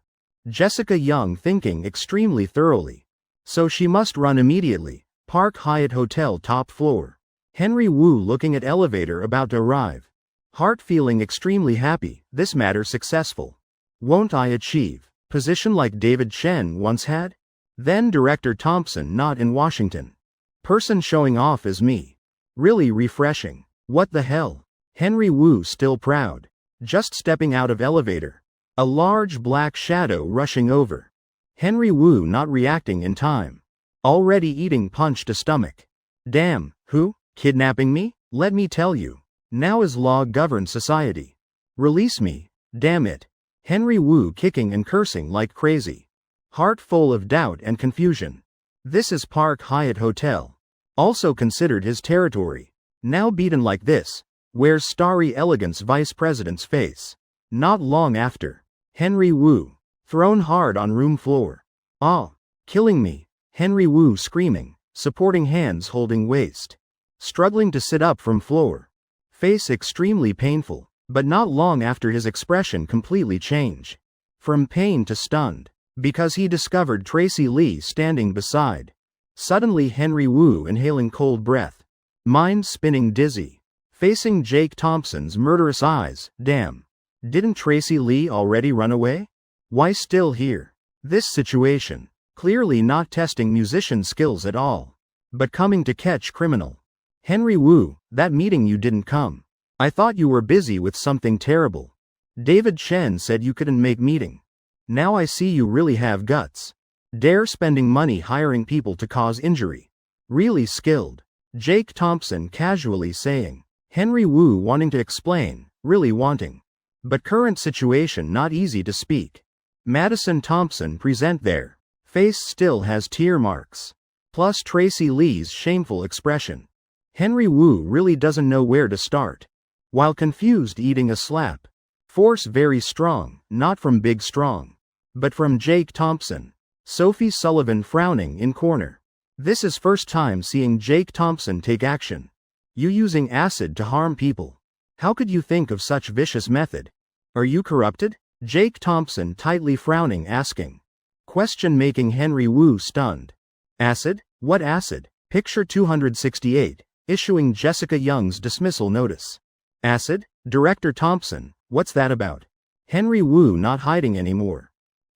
Jessica Young thinking extremely thoroughly. So she must run immediately. Park Hyatt Hotel top floor. Henry Wu looking at elevator about to arrive. Heart feeling extremely happy, this matter successful. Won't I achieve? Position like David Chen once had? Then Director Thompson not in Washington. Person showing off is me. Really refreshing. What the hell? Henry Wu still proud. Just stepping out of elevator. A large black shadow rushing over. Henry Wu not reacting in time. Already eating punch to stomach. Damn, who? Kidnapping me? Let me tell you. Now is law govern society. Release me. Damn it. Henry Wu kicking and cursing like crazy. Heart full of doubt and confusion. This is Park Hyatt Hotel. Also considered his territory. Now beaten like this. Where's Starry Elegance Vice President's face? Not long after. Henry Wu. Thrown hard on room floor. Ah. Killing me. Henry Wu screaming. Supporting hands holding waist. Struggling to sit up from floor. Face extremely painful, but not long after his expression completely change. From pain to stunned. Because he discovered Tracy Lee standing beside. Suddenly Henry Wu inhaling cold breath. Mind spinning dizzy. Facing Jake Thompson's murderous eyes, damn. Didn't Tracy Lee already run away? Why still here? This situation. Clearly not testing musician skills at all. But coming to catch criminal. Henry Wu, that meeting you didn't come. I thought you were busy with something terrible. David Chen said you couldn't make meeting. Now I see you really have guts. Dare spending money hiring people to cause injury. Really skilled. Jake Thompson casually saying. Henry Wu wanting to explain, really wanting. But current situation not easy to speak. Madison Thompson present there. Face still has tear marks. Plus Tracy Lee's shameful expression. Henry Wu really doesn't know where to start. While confused eating a slap. Force very strong, not from Big Strong. But from Jake Thompson. Sophie Sullivan frowning in corner. This is first time seeing Jake Thompson take action. You using acid to harm people. How could you think of such vicious method? Are you corrupted? Jake Thompson tightly frowning asking. Question making Henry Wu stunned. Acid? What acid? Picture 268. Issuing Jessica Young's dismissal notice. Acid? Director Thompson, what's that about? Henry Wu not hiding anymore.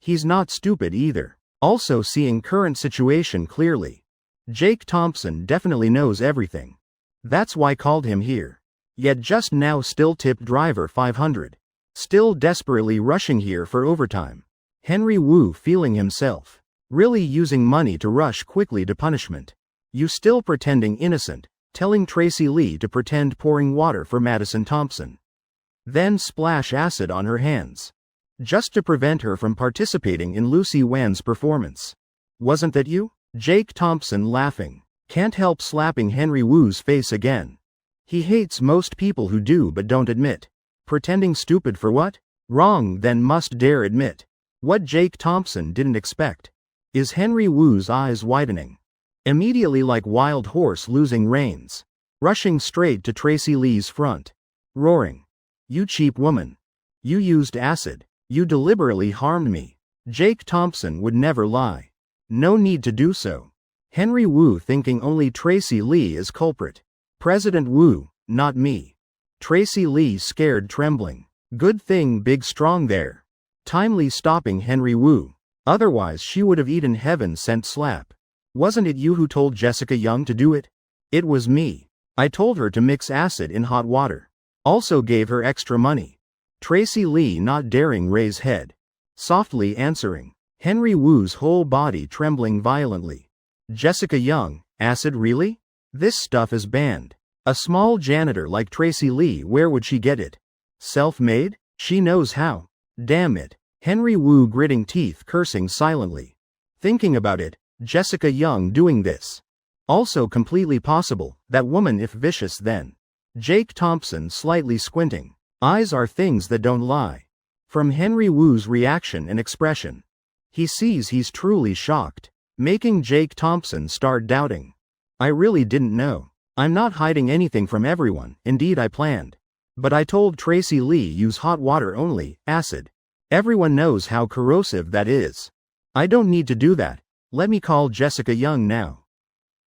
He's not stupid either. Also seeing current situation clearly. Jake Thompson definitely knows everything. That's why called him here. Yet just now still tipped driver 500. Still desperately rushing here for overtime. Henry Wu feeling himself. Really using money to rush quickly to punishment. You still pretending innocent, telling Tracy Lee to pretend pouring water for Madison Thompson. Then splash acid on her hands. Just to prevent her from participating in Lucy Wan's performance. Wasn't that you? Jake Thompson laughing. Can't help slapping Henry Wu's face again. He hates most people who do but don't admit. Pretending stupid for what? Wrong then must dare admit. What Jake Thompson didn't expect. Is Henry Wu's eyes widening. Immediately like wild horse losing reins. Rushing straight to Tracy Lee's front. Roaring. You cheap woman. You used acid. You deliberately harmed me. Jake Thompson would never lie. No need to do so. Henry Wu thinking only Tracy Lee is culprit. President Wu, not me. Tracy Lee scared trembling. Good thing Big Strong there. Timely stopping Henry Wu. Otherwise she would have eaten heaven-sent slap. Wasn't it you who told Jessica Young to do it? It was me. I told her to mix acid in hot water. Also gave her extra money. Tracy Lee not daring raise head. Softly answering. Henry Wu's whole body trembling violently. Jessica Young, acid really? This stuff is banned. A small janitor like Tracy Lee, where would she get it? Self-made? She knows how. Damn it. Henry Wu gritting teeth cursing silently. Thinking about it, Jessica Young doing this. Also completely possible, that woman if vicious then. Jake Thompson slightly squinting. Eyes are things that don't lie. From Henry Wu's reaction and expression. He sees he's truly shocked. Making Jake Thompson start doubting. I really didn't know. I'm not hiding anything from everyone, indeed I planned. But I told Tracy Lee use hot water only, acid. Everyone knows how corrosive that is. I don't need to do that. Let me call Jessica Young now.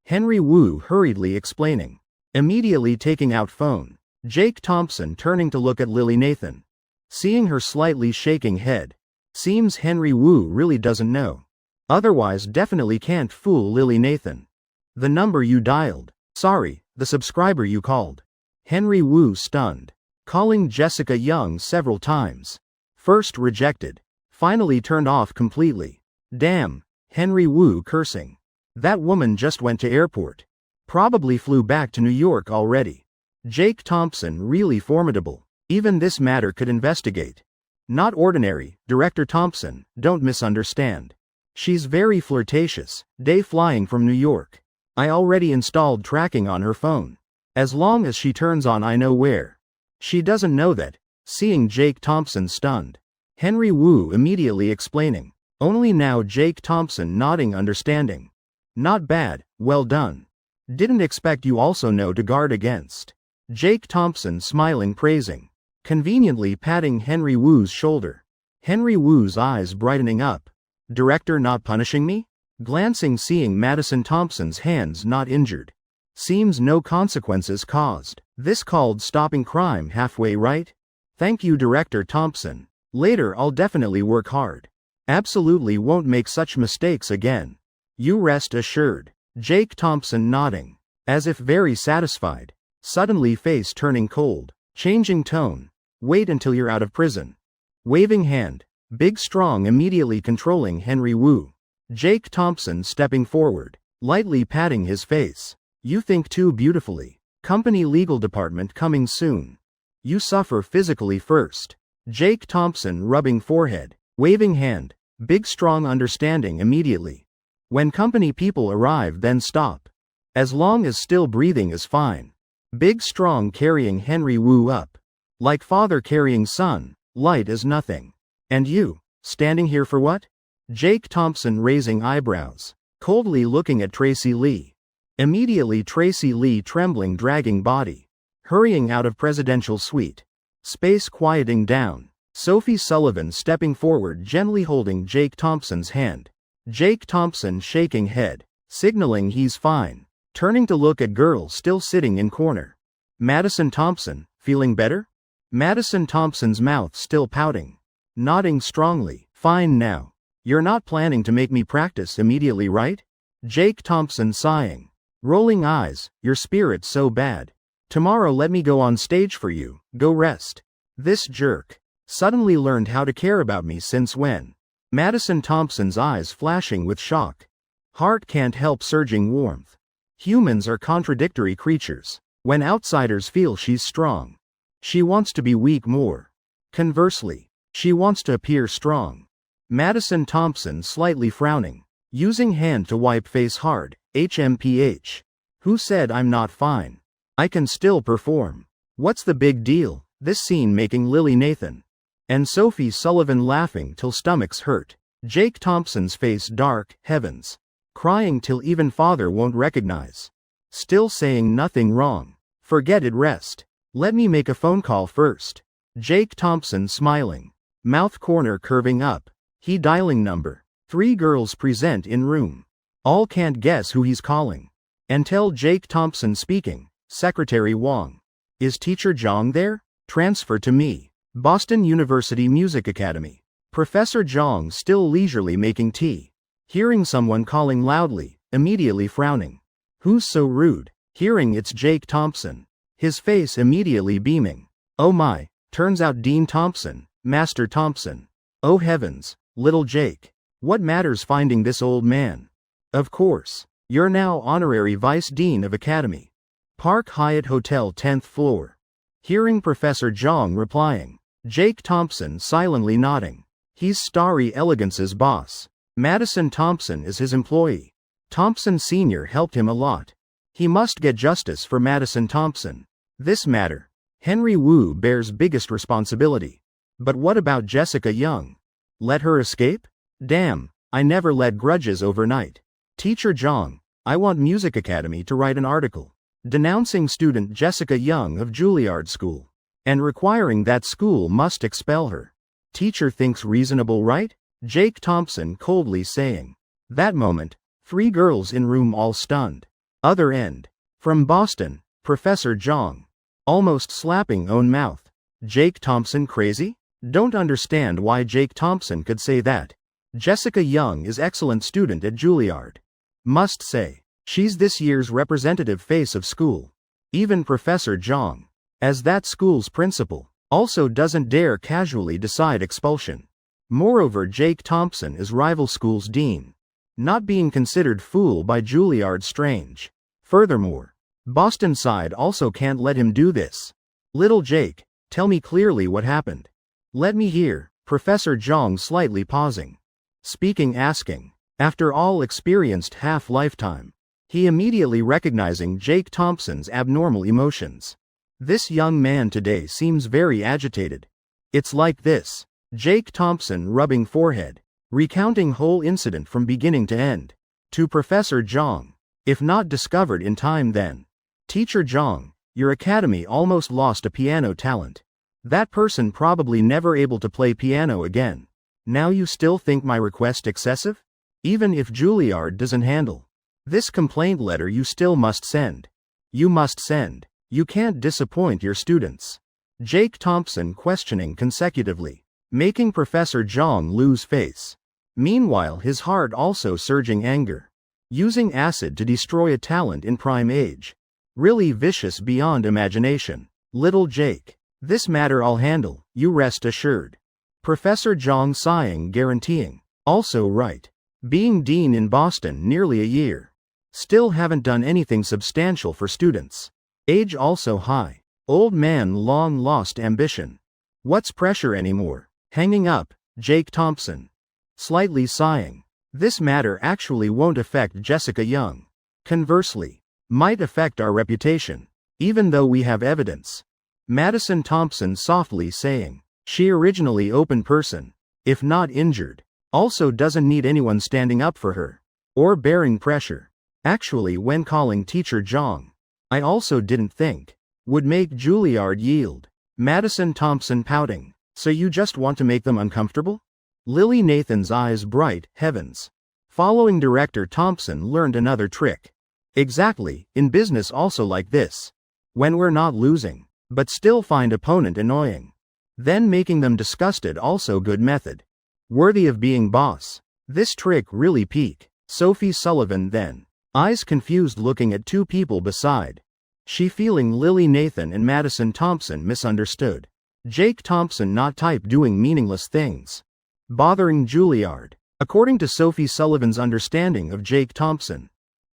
Henry Wu hurriedly explaining. Immediately taking out phone. Jake Thompson turning to look at Lily Nathan. Seeing her slightly shaking head. Seems Henry Wu really doesn't know. Otherwise definitely can't fool Lily Nathan. The number you dialed. Sorry, the subscriber you called. Henry Wu stunned. Calling Jessica Young several times. First rejected. Finally turned off completely. Damn, Henry Wu cursing. That woman just went to airport. Probably flew back to New York already. Jake Thompson really formidable. Even this matter could investigate. Not ordinary, Director Thompson, don't misunderstand. She's very flirtatious, day flying from New York. I already installed tracking on her phone. As long as she turns on I know where. She doesn't know that. Seeing Jake Thompson stunned. Henry Wu immediately explaining. Only now Jake Thompson nodding understanding. Not bad, well done. Didn't expect you also know to guard against. Jake Thompson smiling praising. Conveniently patting Henry Wu's shoulder. Henry Wu's eyes brightening up. Director not punishing me? Glancing seeing Madison Thompson's hands not injured. Seems no consequences caused. This called stopping crime halfway right? Thank you Director Thompson. Later I'll definitely work hard. Absolutely won't make such mistakes again. You rest assured. Jake Thompson nodding. As if very satisfied. Suddenly face turning cold. Changing tone. Wait until you're out of prison. Waving hand. Big Strong immediately controlling Henry Wu. Jake Thompson stepping forward. Lightly patting his face. You think too beautifully. Company legal department coming soon. You suffer physically first. Jake Thompson rubbing forehead. Waving hand. Big Strong understanding immediately. When company people arrive then stop. As long as still breathing is fine. Big Strong carrying Henry Wu up. Like father carrying son, light as nothing. And you, standing here for what? Jake Thompson raising eyebrows. Coldly looking at Tracy Lee. Immediately Tracy Lee trembling dragging body. Hurrying out of presidential suite. Space quieting down. Sophie Sullivan stepping forward gently holding Jake Thompson's hand. Jake Thompson shaking head. Signaling he's fine. Turning to look at girl still sitting in corner. Madison Thompson, feeling better? Madison Thompson's mouth still pouting. Nodding strongly. Fine now. You're not planning to make me practice immediately right? Jake Thompson sighing. Rolling eyes, your spirit's so bad. Tomorrow let me go on stage for you, go rest. This jerk. Suddenly learned how to care about me since when? Madison Thompson's eyes flashing with shock. Heart can't help surging warmth. Humans are contradictory creatures. When outsiders feel she's strong, she wants to be weak more. Conversely, she wants to appear strong. Madison Thompson slightly frowning, using hand to wipe face hard. HMPH. Who said I'm not fine? I can still perform. What's the big deal? This scene making Lily Nathan and Sophie Sullivan laughing till stomachs hurt. Jake Thompson's face dark, heavens. Crying till even father won't recognize. Still saying nothing wrong. Forget it, rest. Let me make a phone call first. Jake Thompson smiling. Mouth corner curving up. He dialing number. 3 girls present in room. All can't guess who he's calling. And tell Jake Thompson speaking. Secretary Wong. Is Teacher Zhang there? Transfer to me. Boston University Music Academy. Professor Zhang still leisurely making tea. Hearing someone calling loudly, immediately frowning. Who's so rude? Hearing it's Jake Thompson. His face immediately beaming. Oh my, turns out Dean Thompson, Master Thompson. Oh heavens, little Jake. What matters finding this old man? Of course. You're now honorary vice dean of academy. Park Hyatt Hotel 10th floor. Hearing Professor Zhang replying. Jake Thompson silently nodding. He's Starry Elegance's boss. Madison Thompson is his employee. Thompson Sr. helped him a lot. He must get justice for Madison Thompson. This matter. Henry Wu bears biggest responsibility. But what about Jessica Young? Let her escape? Damn, I never let grudges overnight. Teacher Zhang, I want Music Academy to write an article denouncing student Jessica Young of Juilliard School and requiring that school must expel her. Teacher thinks reasonable, right? Jake Thompson coldly saying. That moment, 3 girls in room all stunned. Other end. From Boston, Professor Zhang. Almost slapping own mouth. Jake Thompson crazy? Don't understand why Jake Thompson could say that. Jessica Young is excellent student at Juilliard. Must say, she's this year's representative face of school. Even Professor Zhang, as that school's principal, also doesn't dare casually decide expulsion. Moreover, Jake Thompson is rival school's dean. Not being considered fool by Juilliard strange. Furthermore, Boston side also can't let him do this. Little Jake, tell me clearly what happened. Let me hear. Professor Zhang slightly pausing. Speaking asking. After all experienced half-lifetime. He immediately recognizing Jake Thompson's abnormal emotions. This young man today seems very agitated. It's like this. Jake Thompson rubbing forehead. Recounting whole incident from beginning to end. To Professor Zhang. If not discovered in time then. Teacher Zhang, your academy almost lost a piano talent. That person probably never able to play piano again. Now you still think my request excessive? Even if Juilliard doesn't handle this complaint letter, you still must send. You must send. You can't disappoint your students. Jake Thompson questioning consecutively, making Professor Zhang lose face. Meanwhile his heart also surging anger. Using acid to destroy a talent in prime age. Really vicious beyond imagination. Little Jake. This matter I'll handle, you rest assured. Professor Zhang sighing guaranteeing. Also right. Being dean in Boston nearly a year. Still haven't done anything substantial for students. Age also high. Old man long lost ambition. What's pressure anymore? Hanging up, Jake Thompson. Slightly sighing. This matter actually won't affect Jessica Young. Conversely, might affect our reputation. Even though we have evidence. Madison Thompson softly saying. She originally open person. If not injured. Also doesn't need anyone standing up for her. Or bearing pressure. Actually when calling Teacher Zhang. I also didn't think. Would make Juilliard yield. Madison Thompson pouting. So you just want to make them uncomfortable? Lily Nathan's eyes bright, heavens. Following director Thompson learned another trick. Exactly, in business also like this. When we're not losing. But still find opponent annoying. Then making them disgusted also good method. Worthy of being boss. This trick really peak. Sophie Sullivan then. Eyes confused looking at two people beside. She feeling Lily Nathan and Madison Thompson misunderstood. Jake Thompson not type doing meaningless things. Bothering Juilliard. According to Sophie Sullivan's understanding of Jake Thompson.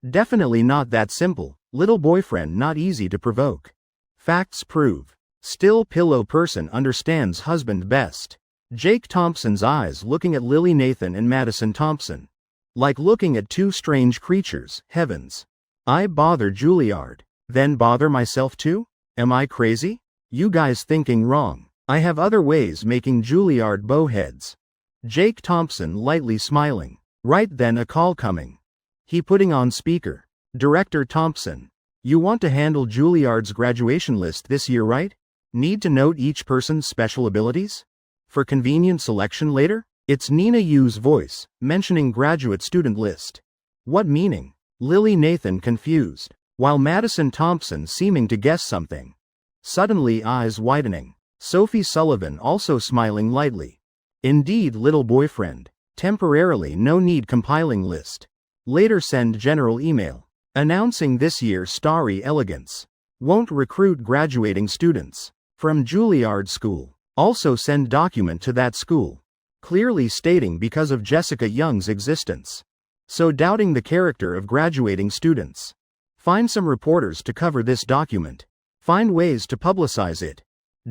Definitely not that simple, little boyfriend not easy to provoke. Facts prove. Still pillow person understands husband best. Jake Thompson's eyes looking at Lily Nathan and Madison Thompson. Like looking at two strange creatures, heavens. I bother Juilliard, then bother myself too? Am I crazy? You guys thinking wrong. I have other ways making Juilliard bowheads. Jake Thompson lightly smiling. Right then a call coming. He putting on speaker. Director Thompson. You want to handle Juilliard's graduation list this year, right? Need to note each person's special abilities? For convenient selection later? It's Nina Yu's voice, mentioning graduate student list. What meaning? Lily Nathan confused, while Madison Thompson seeming to guess something. Suddenly eyes widening. Sophie Sullivan also smiling lightly. Indeed, little boyfriend. Temporarily no need compiling list. Later send general email. Announcing this year Starry Elegance. Won't recruit graduating students. From Juilliard School. Also send document to that school. Clearly stating because of Jessica Young's existence. So doubting the character of graduating students. Find some reporters to cover this document. Find ways to publicize it.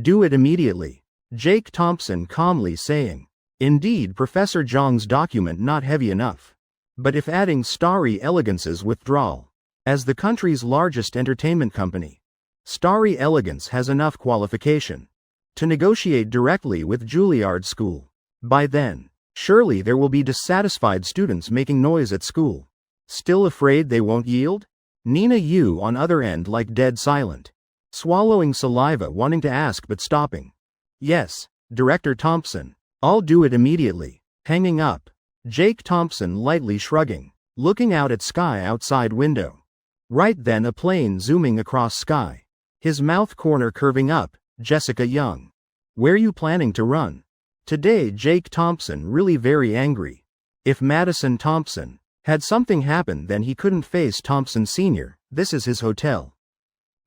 Do it immediately. Jake Thompson calmly saying. Indeed, Professor Zhang's document not heavy enough. But if adding Starry Elegance's withdrawal. As the country's largest entertainment company. Starry Elegance has enough qualification. To negotiate directly with Juilliard School. By then, surely there will be dissatisfied students making noise at school. Still afraid they won't yield? Nina Yu on other end like dead silent. Swallowing saliva wanting to ask but stopping. Yes, Director Thompson. I'll do it immediately. Hanging up. Jake Thompson lightly shrugging. Looking out at sky outside window. Right then a plane zooming across sky. His mouth corner curving up. Jessica Young. Where you planning to run? Today Jake Thompson really very angry. If Madison Thompson had something happen then he couldn't face Thompson Sr., this is his hotel.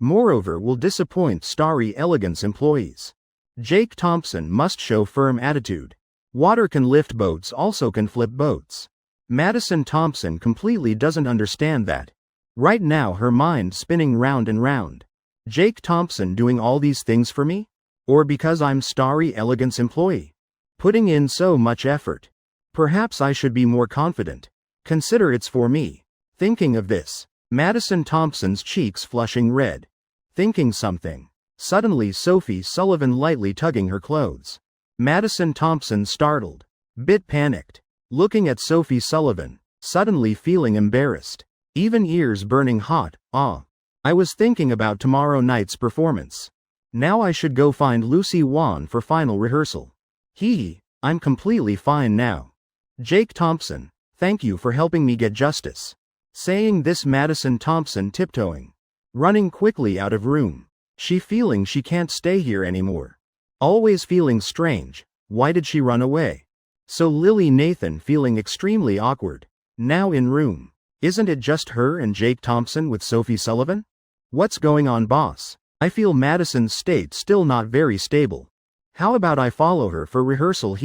Moreover will disappoint Starry Elegance employees. Jake Thompson must show firm attitude. Water can lift boats also can flip boats. Madison Thompson completely doesn't understand that. Right now her mind spinning round and round. Jake Thompson doing all these things for me? Or because I'm Starry Elegance employee? Putting in so much effort. Perhaps I should be more confident. Consider it's for me. Thinking of this. Madison Thompson's cheeks flushing red. Thinking something. Suddenly Sophie Sullivan lightly tugging her clothes. Madison Thompson startled. Bit panicked. Looking at Sophie Sullivan. Suddenly feeling embarrassed. Even ears burning hot. I was thinking about tomorrow night's performance. Now I should go find Lucy Wan for final rehearsal. I'm completely fine now. Jake Thompson, thank you for helping me get justice. Saying this Madison Thompson tiptoeing. Running quickly out of room. She feeling she can't stay here anymore. Always feeling strange. Why did she run away? So Lily Nathan feeling extremely awkward. Now in room. Isn't it just her and Jake Thompson with Sophie Sullivan? What's going on, boss? I feel Madison's state still not very stable. How about I follow her for rehearsal?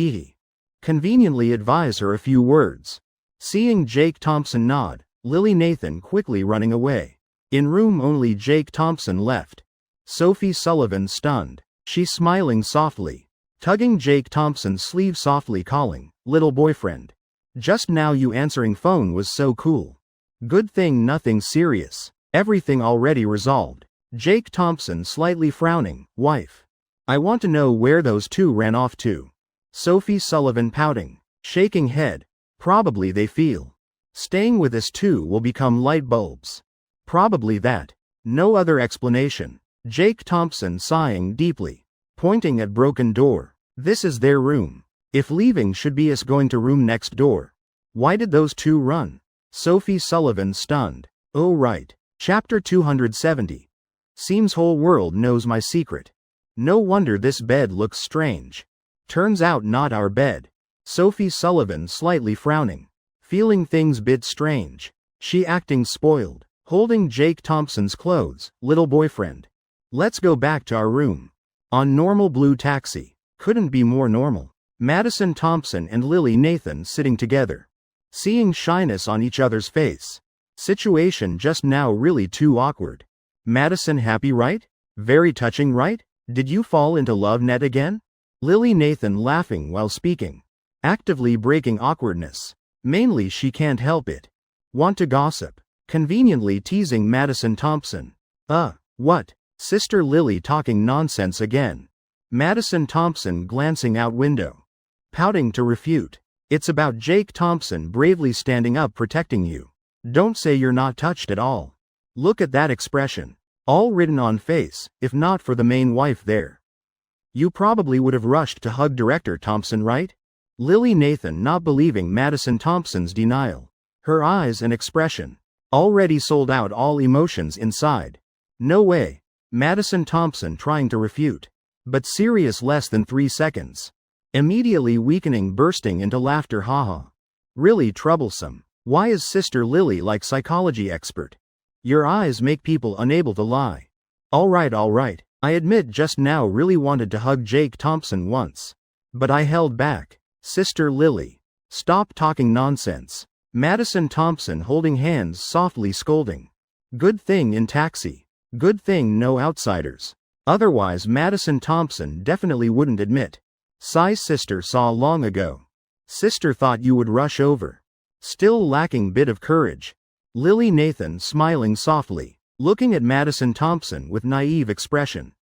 Conveniently advise her a few words. Seeing Jake Thompson nod, Lily Nathan quickly running away. In room only Jake Thompson left. Sophie Sullivan stunned. She smiling softly. Tugging Jake Thompson's sleeve softly calling, little boyfriend. Just now you answering phone was so cool. Good thing nothing serious. Everything already resolved. Jake Thompson slightly frowning, wife. I want to know where those two ran off to. Sophie Sullivan pouting, shaking head. Probably they feel. Staying with us two will become light bulbs. Probably that. No other explanation. Jake Thompson sighing deeply. Pointing at broken door. This is their room. If leaving should be us going to room next door. Why did those two run? Sophie Sullivan stunned. Oh right. Chapter 270. Seems whole world knows my secret. No wonder this bed looks strange. Turns out not our bed. Sophie Sullivan slightly frowning. feeling things bit strange. She acting spoiled, holding Jake Thompson's clothes, little boyfriend. Let's go back to our room. On normal blue taxi. Couldn't be more normal. Madison Thompson and Lily Nathan sitting together. Seeing shyness on each other's face. Situation just now really too awkward. Madison happy, right? Very touching, right? Did you fall into love net again? Lily Nathan laughing while speaking. Actively breaking awkwardness. Mainly she can't help it. Want to gossip. Conveniently teasing Madison Thompson. What? Sister Lily talking nonsense again. Madison Thompson glancing out window. Pouting to refute. It's about Jake Thompson bravely standing up protecting you. Don't say you're not touched at all. Look at that expression. All written on face, if not for the main wife there. You probably would have rushed to hug director Thompson, right? Lily Nathan not believing Madison Thompson's denial. Her eyes and expression. Already sold out all emotions inside. No way. Madison Thompson trying to refute. But serious less than 3 seconds. Immediately weakening, bursting into laughter, haha. Really troublesome. Why is Sister Lily like psychology expert? Your eyes make people unable to lie. Alright. I admit just now really wanted to hug Jake Thompson once. But I held back. Sister Lily. Stop talking nonsense. Madison Thompson holding hands softly scolding. Good thing in taxi. Good thing no outsiders. Otherwise Madison Thompson definitely wouldn't admit. Sister saw long ago. Sister thought you would rush over. Still lacking bit of courage. Lily Nathan smiling softly, looking at Madison Thompson with naive expression.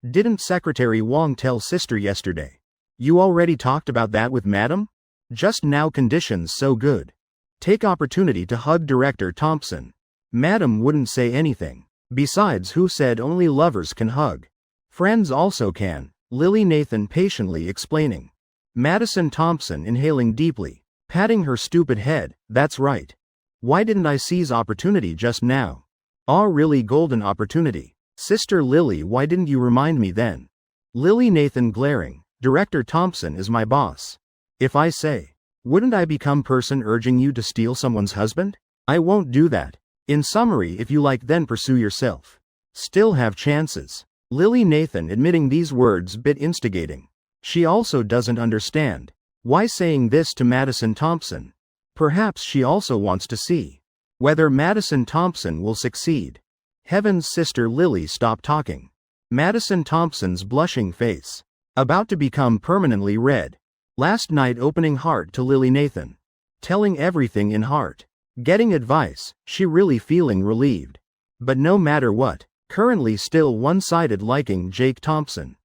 Didn't Secretary Wong tell sister yesterday? You already talked about that with Madam? Just now conditions so good. Take opportunity to hug director Thompson. Madam wouldn't say anything. Besides, who said only lovers can hug? Friends also can, Lily Nathan patiently explaining. Madison Thompson inhaling deeply, patting her stupid head, that's right. Why didn't I seize opportunity just now? Really golden opportunity. Sister Lily, why didn't you remind me then? Lily Nathan glaring, director Thompson is my boss. If I say, wouldn't I become person urging you to steal someone's husband? I won't do that. In summary, if you like then pursue yourself. Still have chances. Lily Nathan admitting these words bit instigating. She also doesn't understand. Why saying this to Madison Thompson? Perhaps she also wants to see whether Madison Thompson will succeed. Heavens, Sister Lily, stop talking. Madison Thompson's blushing face. About to become permanently red. Last night opening heart to Lily Nathan. Telling everything in heart. Getting advice, she really feeling relieved. But no matter what, currently still one-sided liking Jake Thompson.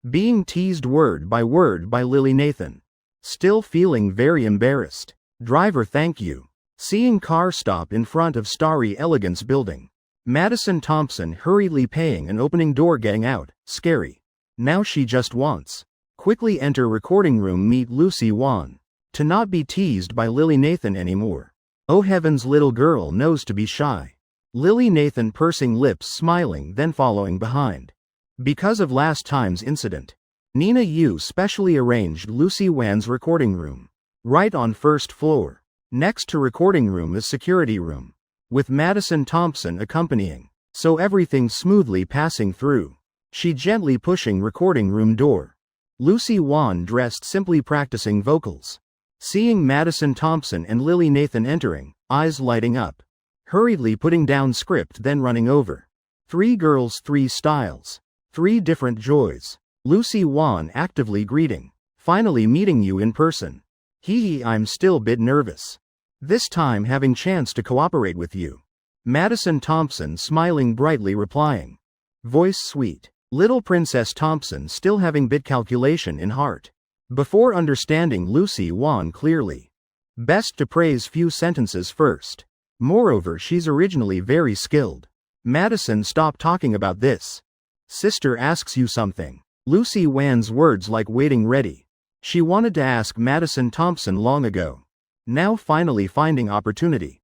Being teased word by Lily Nathan. Still feeling very embarrassed. Driver, thank you. Seeing car stop in front of Starry Elegance building. Madison Thompson hurriedly paying and opening door, getting out, scary. Now she just wants. Quickly enter recording room, meet Lucy Wan. To not be teased by Lily Nathan anymore. Oh heavens, little girl knows to be shy. Lily Nathan pursing lips smiling then following behind. Because of last time's incident. Nina Yu specially arranged Lucy Wan's recording room. Right on first floor. Next to recording room is security room. With Madison Thompson accompanying. So everything smoothly passing through. She gently pushing recording room door. Lucy Wan dressed simply practicing vocals. Seeing Madison Thompson and Lily Nathan entering, eyes lighting up. Hurriedly putting down script then running over. 3 girls, 3 styles. 3 different joys. Lucy Wan actively greeting. Finally meeting you in person. Hee, I'm still bit nervous. This time having chance to cooperate with you. Madison Thompson smiling brightly replying. Voice sweet. Little Princess Thompson still having bit calculation in heart. Before understanding Lucy Wan clearly. Best to praise few sentences first. Moreover, she's originally very skilled. Madison, stop talking about this. Sister asks you something. Lucy Wan's words like waiting ready. She wanted to ask Madison Thompson long ago. Now finally finding opportunity.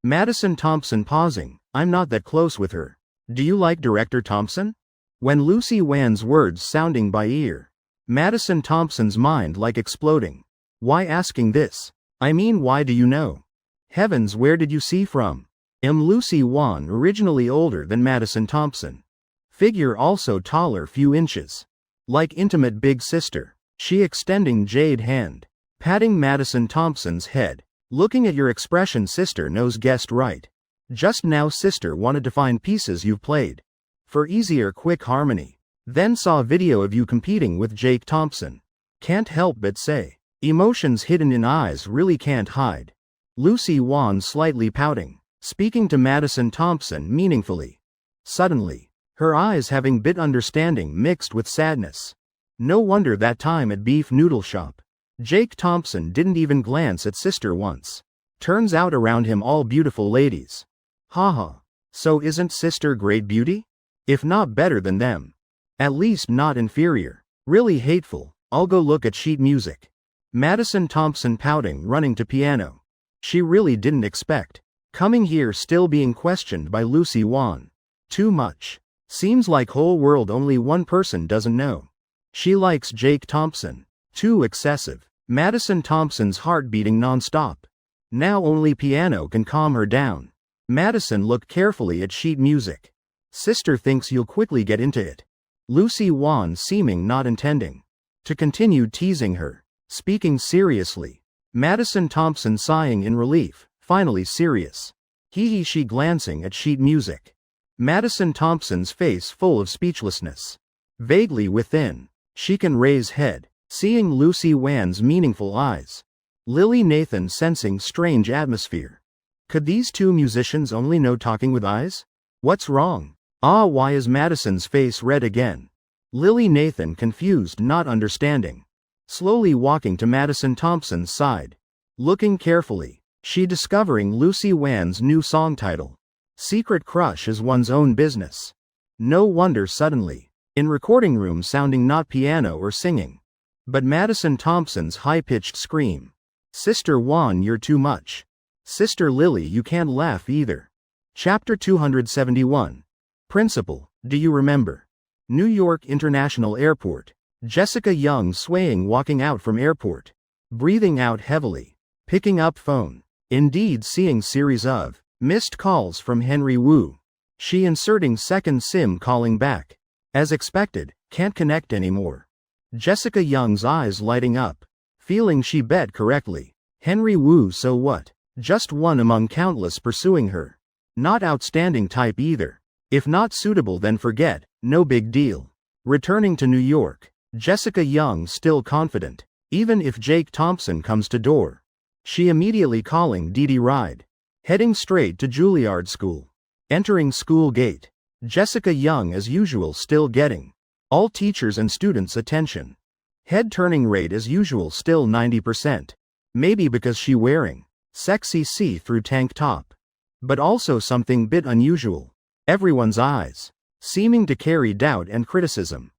Madison Thompson pausing, I'm not that close with her. Do you like director Thompson? When Lucy Wan's words sounding by ear. Madison Thompson's mind like exploding. Why asking this? I mean, why do you know? Heavens, where did you see from? Lucy Wan, originally older than Madison Thompson. Figure also taller few inches. Like intimate big sister. She extending jade hand. Patting Madison Thompson's head. Looking at your expression, sister knows, guessed right. Just now sister wanted to find pieces you've played. For easier quick harmony. Then saw a video of you competing with Jake Thompson. Can't help but say. Emotions hidden in eyes really can't hide. Lucy Wan slightly pouting. Speaking to Madison Thompson meaningfully. Suddenly. Her eyes having bit understanding mixed with sadness. No wonder that time at beef noodle shop. Jake Thompson didn't even glance at sister once. Turns out around him all beautiful ladies. Haha. So isn't sister great beauty? If not better than them. At least not inferior. Really hateful. I'll go look at sheet music. Madison Thompson pouting, running to piano. She really didn't expect. Coming here still being questioned by Lucy Wan. Too much. Seems like whole world only one person doesn't know. She likes Jake Thompson. Too excessive. Madison Thompson's heart beating non-stop. Now only piano can calm her down. Madison looked carefully at sheet music. Sister thinks you'll quickly get into it. Lucy Wan seeming not intending to continue teasing her. Speaking seriously. Madison Thompson sighing in relief. Finally serious. She glancing at sheet music. Madison Thompson's face full of speechlessness. Vaguely within. She can raise head. Seeing Lucy Wan's meaningful eyes. Lily Nathan sensing strange atmosphere. Could these two musicians only know talking with eyes? What's wrong? Why is Madison's face red again? Lily Nathan confused, not understanding. Slowly walking to Madison Thompson's side. Looking carefully. She discovering Lucy Wan's new song title. Secret crush is one's own business. No wonder suddenly. In recording room sounding not piano or singing. But Madison Thompson's high-pitched scream. Sister Wan, you're too much. Sister Lily, you can't laugh either. Chapter 271. Principal, do you remember? New York International Airport. Jessica Young swaying walking out from airport. Breathing out heavily. Picking up phone. Indeed seeing series of missed calls from Henry Wu. She inserting second SIM calling back. As expected, can't connect anymore. Jessica Young's eyes lighting up. Feeling she bet correctly. Henry Wu, so what? Just one among countless pursuing her. Not outstanding type either. If not suitable then forget, no big deal. Returning to New York. Jessica Young still confident. Even if Jake Thompson comes to door. She immediately calling Dee Dee ride. Heading straight to Juilliard School. Entering school gate. Jessica Young as usual still getting all teachers and students' attention. Head turning rate as usual still 90%. Maybe because she wearing sexy see-through tank top. But also something bit unusual. Everyone's eyes seeming to carry doubt and criticism.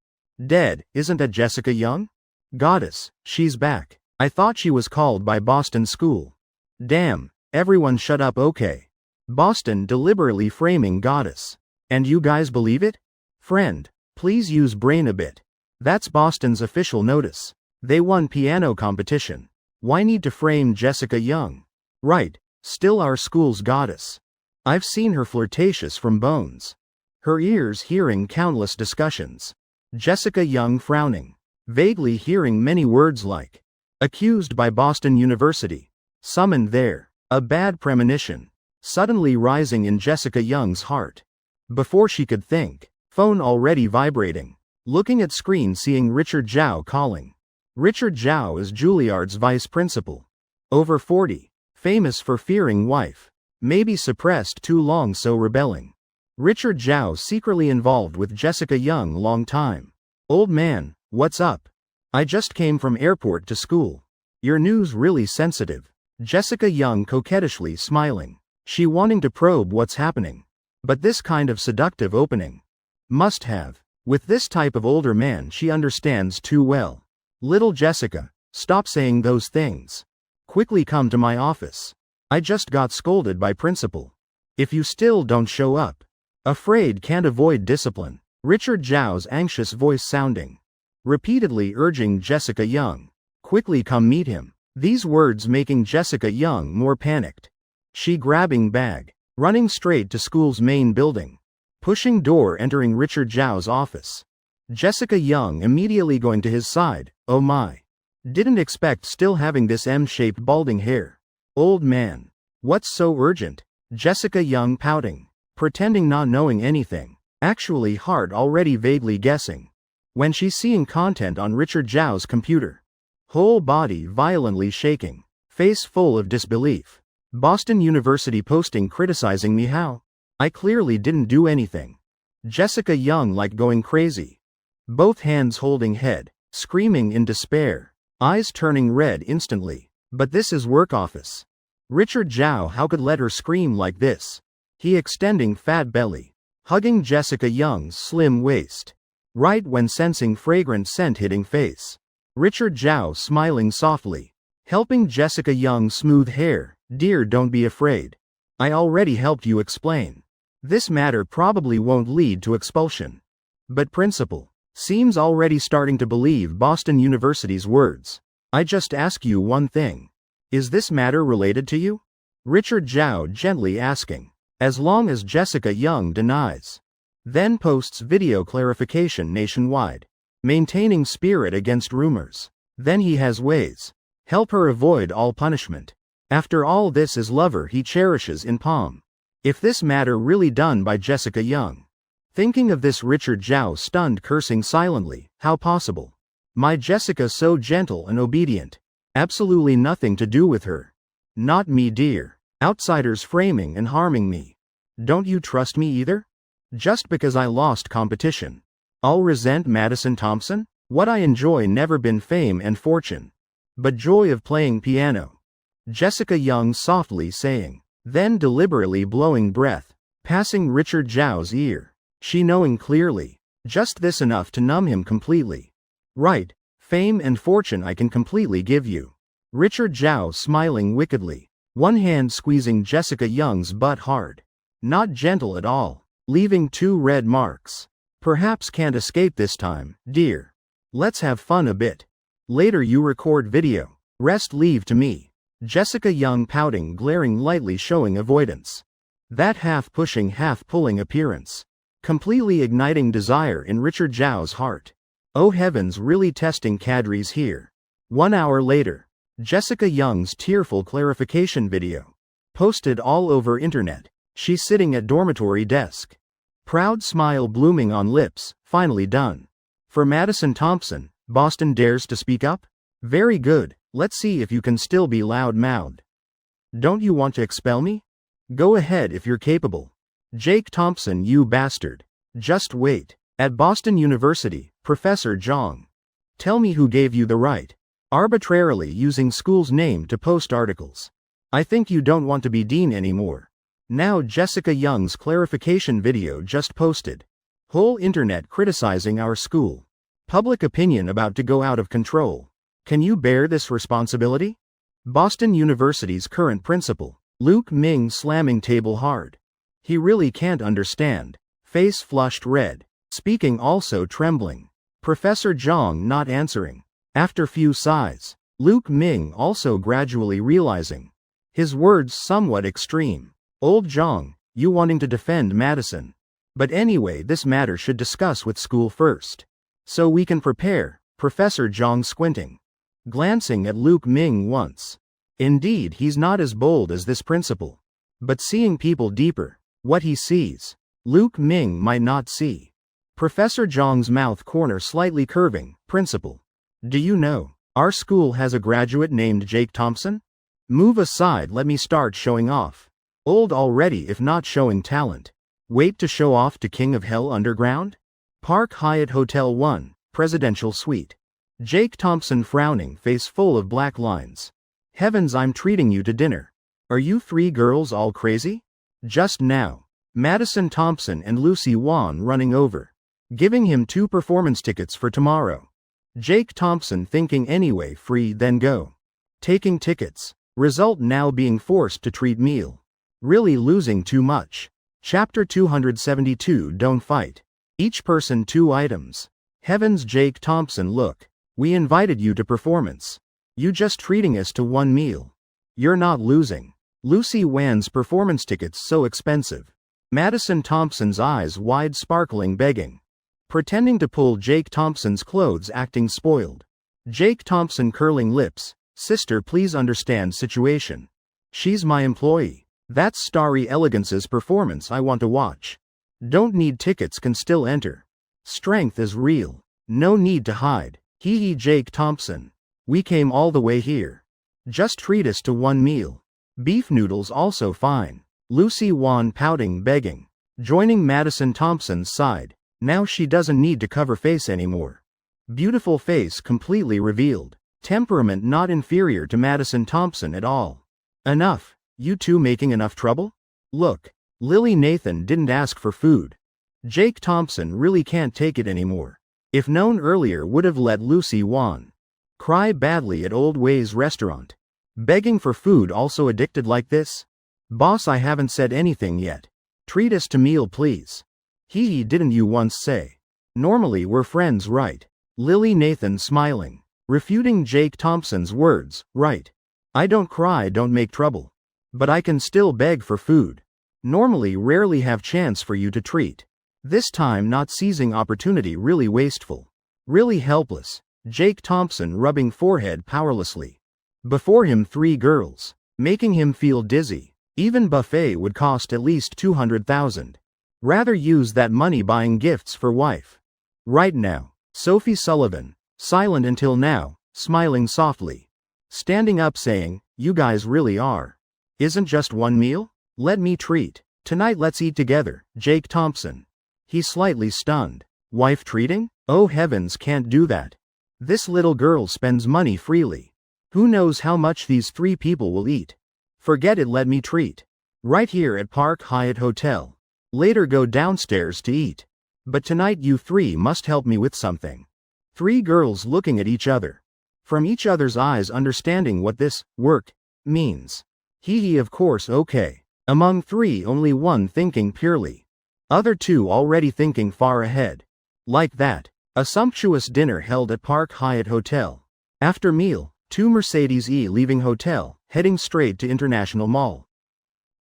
Dead, isn't that Jessica Young? Goddess, she's back. I thought she was called by Boston School. Damn, everyone shut up, okay. Boston deliberately framing goddess. And you guys believe it? Friend, please use brain a bit. That's Boston's official notice. They won piano competition. Why need to frame Jessica Young? Right, still our school's goddess. I've seen her flirtatious from Bones. Her ears hearing countless discussions. Jessica Young frowning. Vaguely hearing many words like accused by Boston University. Summoned there. A bad premonition. Suddenly rising in Jessica Young's heart. Before she could think. Phone already vibrating. Looking at screen seeing Richard Zhao calling. Richard Zhao is Juilliard's vice principal. Over 40. Famous for fearing wife. Maybe suppressed too long so rebelling. Richard Zhao secretly involved with Jessica Young long time. Old man, what's up? I just came from airport to school. Your news really sensitive. Jessica Young coquettishly smiling. She wanting to probe what's happening. But this kind of seductive opening. Must have. With this type of older man she understands too well. Little Jessica, stop saying those things. Quickly come to my office. I just got scolded by principal. If you still don't show up. Afraid can't avoid discipline. Richard Zhao's anxious voice sounding. Repeatedly urging Jessica Young. Quickly come meet him. These words making Jessica Young more panicked. She grabbing bag, running straight to school's main building. Pushing door entering Richard Zhao's office. Jessica Young immediately going to his side. Oh my. Didn't expect still having this M-shaped balding hair. Old man. What's so urgent? Jessica Young pouting. Pretending not knowing anything. Actually heart already vaguely guessing. When she's seeing content on Richard Zhao's computer. Whole body violently shaking. Face full of disbelief. Boston University posting criticizing me how? I clearly didn't do anything. Jessica Young like going crazy. Both hands holding head, screaming in despair. Eyes turning red instantly. But this is work office. Richard Zhao how could let her scream like this? He extending fat belly. Hugging Jessica Young's slim waist. Right when sensing fragrant scent hitting face. Richard Zhao smiling softly. Helping Jessica Young's smooth hair. Dear, don't be afraid. I already helped you explain. This matter probably won't lead to expulsion. But principal seems already starting to believe Boston University's words. I just ask you one thing. Is this matter related to you? Richard Zhao gently asking. As long as Jessica Young denies. Then posts video clarification nationwide. Maintaining spirit against rumors. Then he has ways. Help her avoid all punishment. After all this is lover he cherishes in palm. If this matter really done by Jessica Young. Thinking of this Richard Zhao stunned cursing silently, how possible? My Jessica so gentle and obedient. Absolutely nothing to do with her. Not me dear. Outsiders framing and harming me. Don't you trust me either? Just because I lost competition. I'll resent Madison Thompson? What I enjoy never been fame and fortune. But joy of playing piano. Jessica Young softly saying. Then deliberately blowing breath. Passing Richard Zhao's ear. She knowing clearly. Just this enough to numb him completely. Right. Fame and fortune I can completely give you. Richard Zhao smiling wickedly. One hand squeezing Jessica Young's butt hard. Not gentle at all. Leaving 2 red marks. Perhaps can't escape this time, dear. Let's have fun a bit. Later you record video. Rest leave to me. Jessica Young pouting glaring lightly showing avoidance. That half pushing half pulling appearance. Completely igniting desire in Richard Zhao's heart. Oh heavens really testing cadres here. 1 hour later. Jessica Young's tearful clarification video. Posted all over internet. She's sitting at dormitory desk. Proud smile blooming on lips, finally done. For Madison Thompson, Boston dares to speak up? Very good, let's see if you can still be loud-mouthed. Don't you want to expel me? Go ahead if you're capable. Jake Thompson you bastard. Just wait. At Boston University, Professor Zhang. Tell me who gave you the right. Arbitrarily using school's name to post articles. I think you don't want to be dean anymore. Now Jessica Young's clarification video just posted. Whole internet criticizing our school. Public opinion about to go out of control. Can you bear this responsibility? Boston University's current principal, Luke Ming slamming table hard. He really can't understand. Face flushed red. Speaking also trembling. Professor Zhang not answering. After few sighs. Luke Ming also gradually realizing. His words somewhat extreme. Old Zhang, you wanting to defend Madison. But anyway this matter should discuss with school first. So we can prepare, Professor Zhang squinting. Glancing at Luke Ming once. Indeed he's not as bold as this principal. But seeing people deeper, what he sees, Luke Ming might not see. Professor Zhang's mouth corner slightly curving, Principal. Do you know, our school has a graduate named Jake Thompson? Move aside let me start showing off. Old already if not showing talent. Wait to show off to King of Hell Underground? Park Hyatt Hotel 1, Presidential Suite. Jake Thompson frowning face full of black lines. Heavens I'm treating you to dinner. Are you 3 girls all crazy? Just now. Madison Thompson and Lucy Wan running over. Giving him 2 performance tickets for tomorrow. Jake Thompson thinking anyway free then go. Taking tickets. Result now being forced to treat meal. Really losing too much. Chapter 272 Don't fight. Each person 2 items. Heavens Jake Thompson look. We invited you to performance. You just treating us to one meal. You're not losing. Lucy Wan's performance tickets so expensive. Madison Thompson's eyes wide sparkling begging. Pretending to pull Jake Thompson's clothes acting spoiled. Jake Thompson curling lips. Sister, please understand situation. She's my employee. That's Starry Elegance's performance I want to watch. Don't need tickets, can still enter. Strength is real. No need to hide. Hee hee, Jake Thompson. We came all the way here. Just treat us to one meal. Beef noodles also fine. Lucy Wan pouting begging. Joining Madison Thompson's side. Now she doesn't need to cover face anymore. Beautiful face completely revealed. Temperament not inferior to Madison Thompson at all. Enough. You two making enough trouble? Look. Lily Nathan didn't ask for food. Jake Thompson really can't take it anymore. If known earlier would have let Lucy Wan cry badly at Old Way's restaurant. Begging for food also addicted like this? Boss, I haven't said anything yet. Treat us to meal please. Hee hee, didn't you once say? Normally we're friends, right? Lily Nathan smiling. Refuting Jake Thompson's words, right. I don't cry, don't make trouble. But I can still beg for food. Normally rarely have chance for you to treat. This time not seizing opportunity, really wasteful. Really helpless. Jake Thompson rubbing forehead powerlessly. Before him 3 girls. Making him feel dizzy. Even buffet would cost at least 200,000. Rather use that money buying gifts for wife. Right now. Sophie Sullivan. Silent until now, smiling softly. Standing up saying, you guys really are. Isn't just one meal? Let me treat. Tonight let's eat together, Jake Thompson. He's slightly stunned. Wife treating? Oh heavens, can't do that. This little girl spends money freely. Who knows how much these 3 people will eat. Forget it, let me treat. Right here at Park Hyatt Hotel. Later go downstairs to eat. But tonight you 3 must help me with something. 3 girls looking at each other. From each other's eyes understanding what this work means. Hee hee, of course, okay. Among 3 only one thinking purely. Other 2 already thinking far ahead. Like that. A sumptuous dinner held at Park Hyatt Hotel. After meal, 2 Mercedes-E leaving hotel, heading straight to International Mall.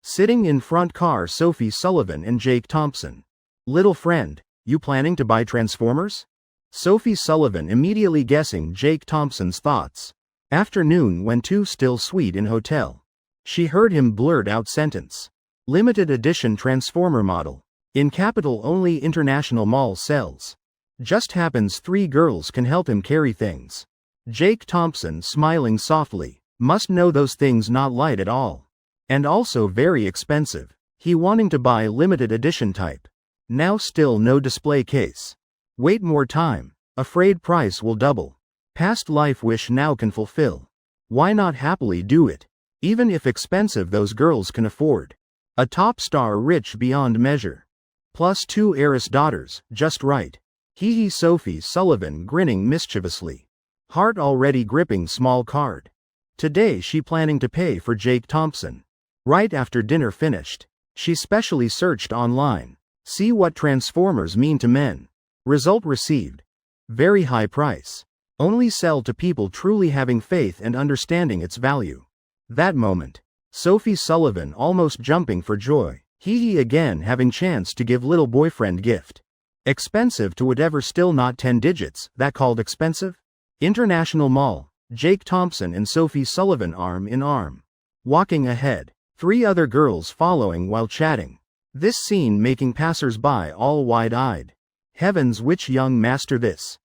Sitting in front car Sophie Sullivan and Jake Thompson. Little friend, you planning to buy Transformers? Sophie Sullivan immediately guessing Jake Thompson's thoughts. Afternoon when 2 still sweet in hotel. She heard him blurt out sentence. Limited edition Transformer model. In capital only International Mall sells. Just happens 3 girls can help him carry things. Jake Thompson smiling softly. Must know those things not light at all. And also very expensive. He wanting to buy limited edition type. Now still no display case. Wait more time. Afraid price will double. Past life wish now can fulfill. Why not happily do it? Even if expensive those girls can afford. A top star rich beyond measure. Plus 2 heiress daughters, just right. Hee hee, Sophie Sullivan grinning mischievously. Heart already gripping small card. Today she planning to pay for Jake Thompson. Right after dinner finished. She specially searched online. See what Transformers mean to men. Result received. Very high price. Only sell to people truly having faith and understanding its value. That moment. Sophie Sullivan almost jumping for joy. Hee hee, again having chance to give little boyfriend gift. Expensive to whatever, still not 10 digits, that called expensive? International Mall. Jake Thompson and Sophie Sullivan arm in arm. Walking ahead. 3 other girls following while chatting. This scene making passers-by all wide-eyed. Heavens, which young master this?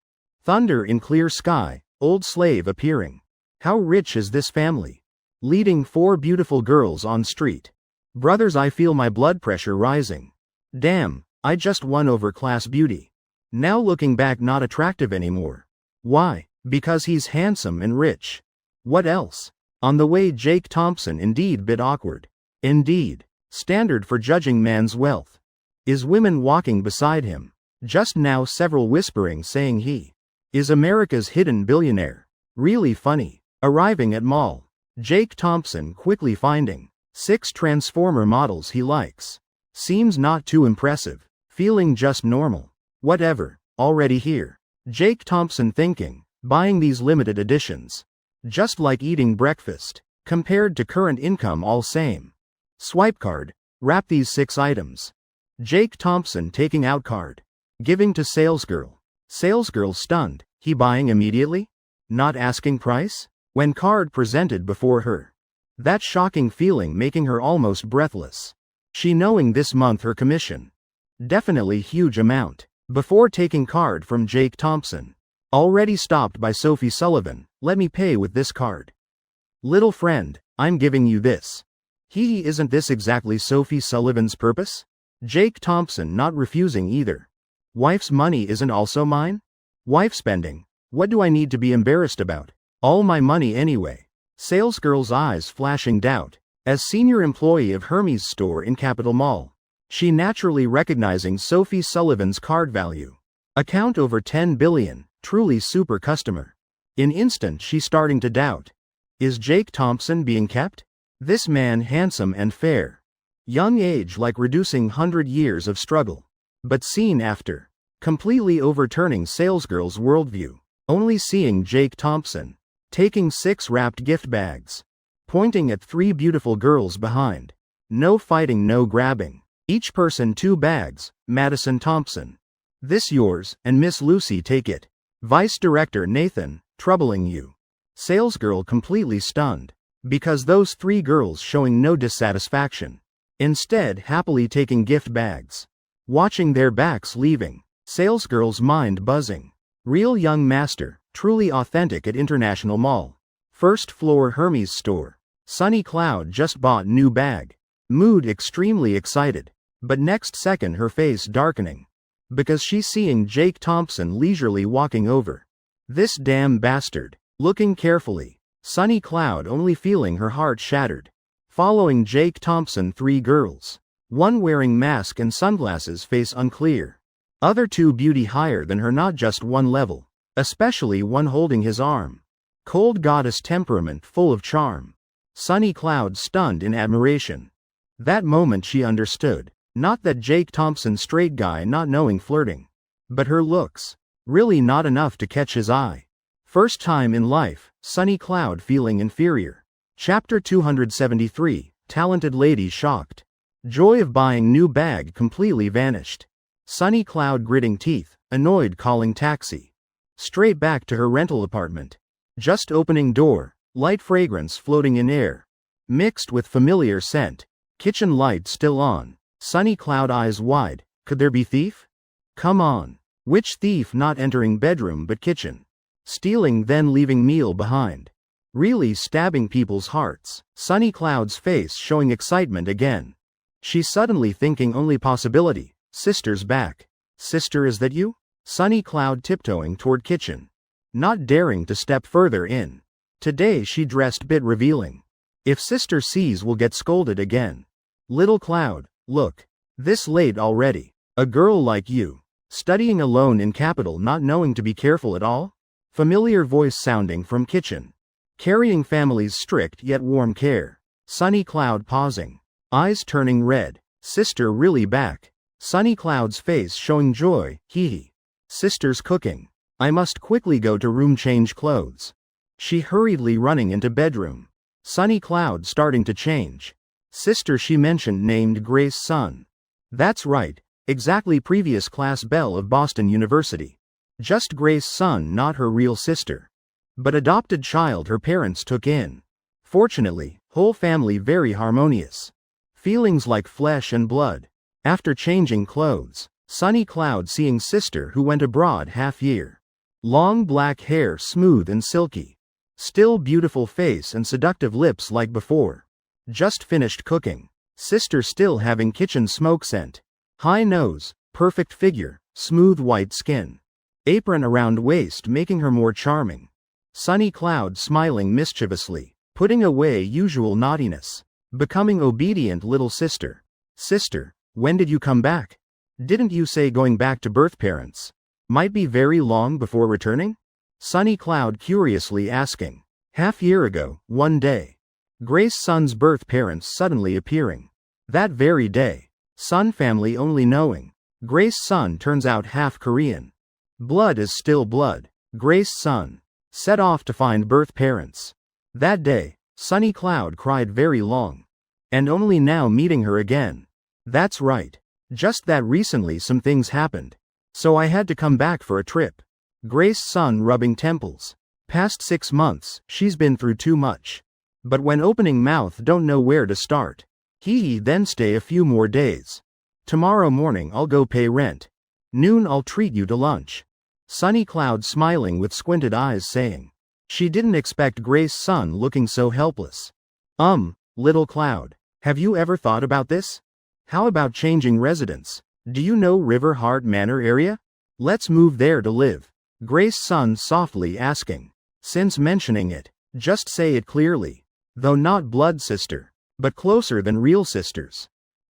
Thunder in clear sky, old slave appearing. How rich is this family? Leading 4 beautiful girls on street. Brothers, I feel my blood pressure rising. Damn, I just won over class beauty. Now looking back not attractive anymore. Why? Because he's handsome and rich. What else? On the way Jake Thompson indeed bit awkward. Indeed. Standard for judging man's wealth. Is women walking beside him. Just now several whispering saying he is America's hidden billionaire. Really funny. Arriving at mall. Jake Thompson quickly finding 6 Transformer models he likes. Seems not too impressive. Feeling just normal. Whatever. Already here. Jake Thompson thinking, buying these limited editions. Just like eating breakfast. Compared to current income, all same. Swipe card. Wrap these 6 items. Jake Thompson taking out card. Giving to salesgirl. Salesgirl stunned. He buying immediately? Not asking price? When card presented before her. That shocking feeling making her almost breathless. She knowing this month her commission. Definitely huge amount. Before taking card from Jake Thompson. Already stopped by Sophie Sullivan. Let me pay with this card. Little friend, I'm giving you this. Isn't this exactly Sophie Sullivan's purpose? Jake Thompson not refusing either. Wife's money isn't also mine? Wife spending. What do I need to be embarrassed about? All my money anyway. Salesgirl's eyes flashing doubt. As senior employee of Hermes store in Capitol Mall, she naturally recognizing Sophie Sullivan's card value. Account over 10 billion, truly super customer. In instant she starting to doubt. Is Jake Thompson being kept? This man handsome and fair. Young age like reducing 100 years of struggle. But seen after. Completely overturning salesgirl's worldview. Only seeing Jake Thompson. Taking 6 wrapped gift bags. Pointing at 3 beautiful girls behind. No fighting, no grabbing. Each person 2 bags. Madison Thompson. This yours, and Miss Lucy take it. Vice Director Nathan, troubling you. Salesgirl completely stunned. Because those 3 girls showing no dissatisfaction. Instead happily taking gift bags. Watching their backs leaving. Salesgirl's mind buzzing. Real young master, truly authentic at International Mall. First floor Hermes store. Sunny Cloud just bought new bag. Mood extremely excited. But next second her face darkening. Because she's seeing Jake Thompson leisurely walking over. This damn bastard. Looking carefully. Sunny Cloud only feeling her heart shattered. Following Jake Thompson 3 girls. One wearing mask and sunglasses, face unclear. Other 2 beauty higher than her, not just one level. Especially one holding his arm. Cold goddess temperament full of charm. Sunny Cloud stunned in admiration. That moment she understood. Not that Jake Thompson straight guy not knowing flirting. But her looks. Really not enough to catch his eye. First time in life, Sunny Cloud feeling inferior. Chapter 273, Talented Lady shocked. Joy of buying new bag completely vanished. Sunny Cloud gritting teeth, annoyed calling taxi. Straight back to her rental apartment. Just opening door, light fragrance floating in air. Mixed with familiar scent. Kitchen light still on. Sunny Cloud eyes wide, could there be thief? Come on. Which thief not entering bedroom but kitchen? Stealing then leaving meal behind. Really stabbing people's hearts. Sunny Cloud's face showing excitement again. She's suddenly thinking only possibility. Sister's back. Sister, is that you? Sunny Cloud tiptoeing toward kitchen. Not daring to step further in. Today she dressed bit revealing. If sister sees will get scolded again. Little Cloud, look. This late already. A girl like you. Studying alone in Capitol, not knowing to be careful at all? Familiar voice sounding from kitchen. Carrying family's strict yet warm care. Sunny Cloud pausing. Eyes turning red. Sister really back. Sunny Cloud's face showing joy, hee. Sister's cooking. I must quickly go to room change clothes. She hurriedly running into bedroom. Sunny Cloud starting to change. Sister she mentioned named Grace Sun. That's right, exactly previous class belle of Boston University. Just Grace Sun, not her real sister. But adopted child her parents took in. Fortunately, whole family very harmonious. Feelings like flesh and blood. After changing clothes, Sunny Cloud seeing sister who went abroad half year. Long black hair smooth and silky. Still beautiful face and seductive lips like before. Just finished cooking. Sister still having kitchen smoke scent. High nose, perfect figure, smooth white skin. Apron around waist making her more charming. Sunny Cloud smiling mischievously, putting away usual naughtiness. Becoming obedient little sister. Sister, when did you come back? Didn't you say going back to birth parents? Might be very long before returning? Sunny Cloud curiously asking. Half year ago, one day. Grace Sun's birth parents suddenly appearing. That very day. Sun family only knowing. Grace Sun turns out half Korean. Blood is still blood. Grace Sun. set off to find birth parents. That day, Sunny Cloud cried very long. And only now meeting her again. That's right. Just that recently some things happened. So I had to come back for a trip. Grace Sun rubbing temples. Past 6 months, she's been through too much. But when opening mouth don't know where to start. Then stay a few more days. Tomorrow morning I'll go pay rent. Noon I'll treat you to lunch. Sunny Cloud smiling with squinted eyes saying. She didn't expect Grace Sun looking so helpless. Little Cloud, have you ever thought about this? How about changing residence? Do you know River Heart Manor area? Let's move there to live. Grace Sun softly asking. Since mentioning it, just say it clearly. Though not blood sister, but closer than real sisters.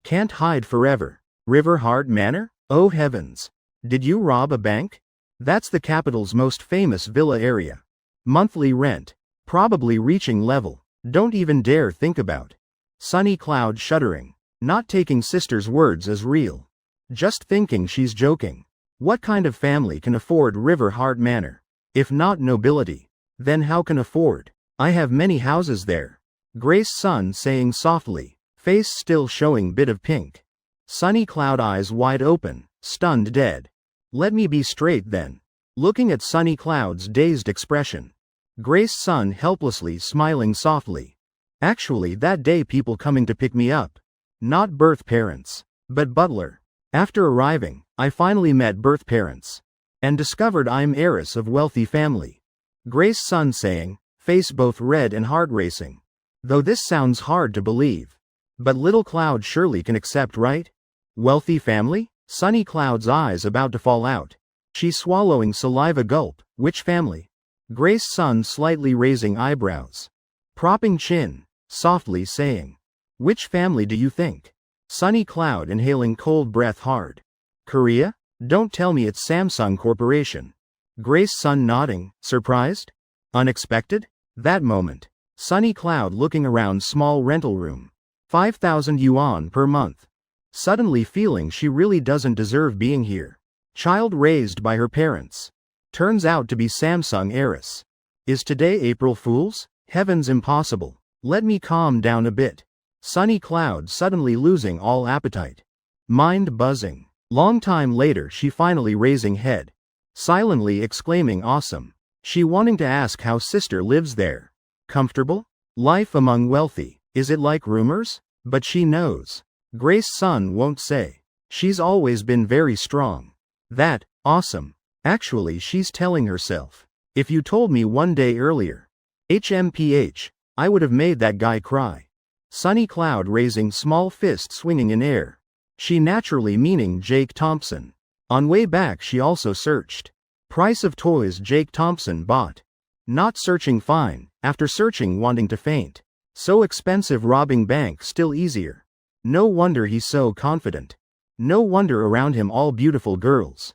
Can't hide forever. River Heart Manor? Oh heavens. Did you rob a bank? That's the capital's most famous villa area. Monthly rent. Probably reaching level. Don't even dare think about. Sunny Cloud shuddering. Not taking sister's words as real. Just thinking she's joking. What kind of family can afford River Heart Manor? If not nobility, then how can afford? I have many houses there. Grace Sun saying softly, face still showing bit of pink. Sunny Cloud eyes wide open, stunned dead. Let me be straight then. Looking at Sunny Cloud's dazed expression. Grace Sun helplessly smiling softly. Actually that day people coming to pick me up. Not birth parents, but butler. After arriving, I finally met birth parents. And discovered I'm heiress of wealthy family. Grace Sun saying, face both red and heart racing. Though this sounds hard to believe. But Little Cloud surely can accept, right? Wealthy family? Sunny Cloud's eyes about to fall out. She's swallowing saliva gulp. Which family? Grace Sun slightly raising eyebrows. Propping chin, softly saying. Which family do you think? Sunny Cloud inhaling cold breath hard. Korea? Don't tell me it's Samsung Corporation. Grace Sun nodding, surprised? Unexpected? That moment. Sunny Cloud looking around small rental room. 5,000 yuan per month. Suddenly feeling she really doesn't deserve being here. Child raised by her parents. Turns out to be Samsung heiress. Is today April Fool's? Heavens impossible. Let me calm down a bit. Sunny Cloud suddenly losing all appetite. Mind buzzing. Long time later she finally raising head. Silently exclaiming awesome. She wanting to ask how sister lives there. Comfortable? Life among wealthy. Is it like rumors? But she knows. Grace Sun won't say. She's always been very strong. That, awesome. Actually she's telling herself. If you told me one day earlier. HMPH, I would have made that guy cry. Sunny Cloud raising small fist swinging in air. She naturally meaning Jake Thompson. On way back she also searched. Price of toys Jake Thompson bought. Not searching fine, after searching wanting to faint. So expensive robbing bank still easier. No wonder he's so confident. No wonder around him all beautiful girls.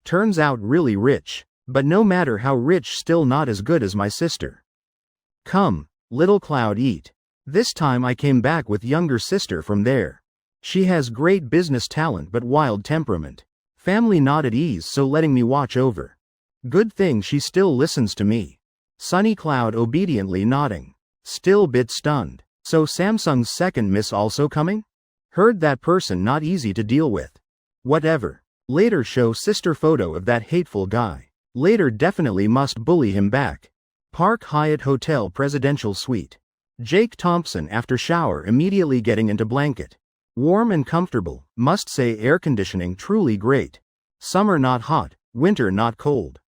Turns out really rich, but no matter how rich still not as good as my sister. Come, Little Cloud eat. This time I came back with younger sister from there. She has great business talent but wild temperament. Family not at ease so letting me watch over. Good thing she still listens to me. Sunny Cloud obediently nodding. Still bit stunned. So Samsung's second miss also coming? Heard that person not easy to deal with. Whatever. Later show sister photo of that hateful guy. Later definitely must bully him back. Park Hyatt Hotel Presidential Suite. Jake Thompson after shower immediately getting into blanket. Warm and comfortable, must say air conditioning truly great. Summer not hot, winter not cold.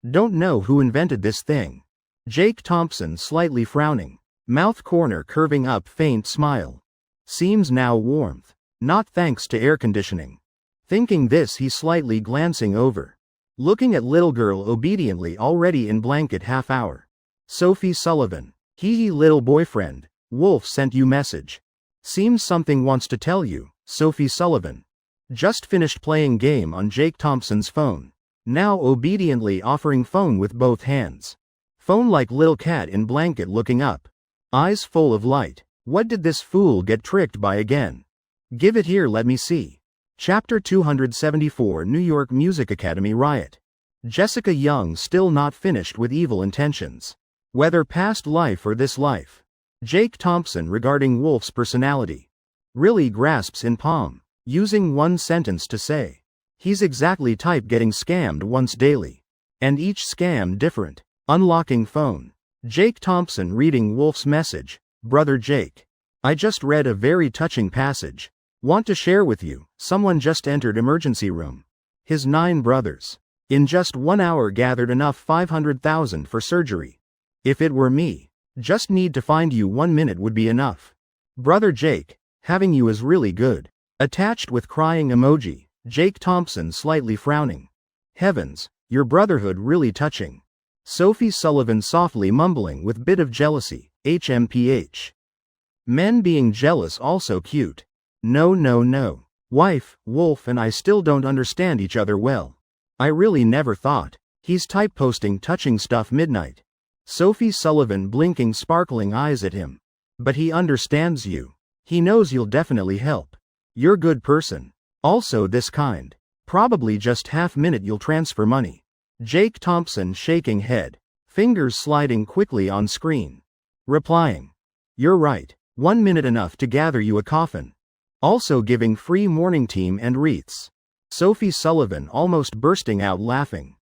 Don't know who invented this thing. Jake Thompson slightly frowning. Mouth corner curving up faint smile. Seems now warmth. Not thanks to air conditioning. Thinking this he slightly glancing over. Looking at little girl obediently already in blanket half hour. Sophie Sullivan. Hee little boyfriend. Wolf sent you message. Seems something wants to tell you, Sophie Sullivan. Just finished playing game on Jake Thompson's phone. Now obediently offering phone with both hands. Phone like little cat in blanket looking up. Eyes full of light. What did this fool get tricked by again? Give it here let me see. Chapter 274 New York Music Academy Riot. Jessica Young still not finished with evil intentions. Whether past life or this life. Jake Thompson regarding Wolf's personality. Really grasps in palm. Using one sentence to say. He's exactly type getting scammed once daily. And each scam different. Unlocking phone. Jake Thompson reading Wolf's message. Brother Jake. I just read a very touching passage. Want to share with you. Someone just entered emergency room. His 9 brothers. In just 1 hour gathered enough 500,000 for surgery. If it were me, just need to find you 1 minute would be enough. Brother Jake, having you is really good. Attached with crying emoji, Jake Thompson slightly frowning. Heavens, your brotherhood really touching. Sophie Sullivan softly mumbling with bit of jealousy, HMPH. Men being jealous also cute. No. Wife, Wolf and I still don't understand each other well. I really never thought. He's type posting touching stuff midnight. Sophie Sullivan blinking sparkling eyes at him. But he understands you. He knows you'll definitely help. You're good person. Also this kind. Probably just half minute you'll transfer money. Jake Thompson shaking head. Fingers sliding quickly on screen. Replying. You're right. 1 minute enough to gather you a coffin. Also giving free morning team and wreaths. Sophie Sullivan almost bursting out laughing.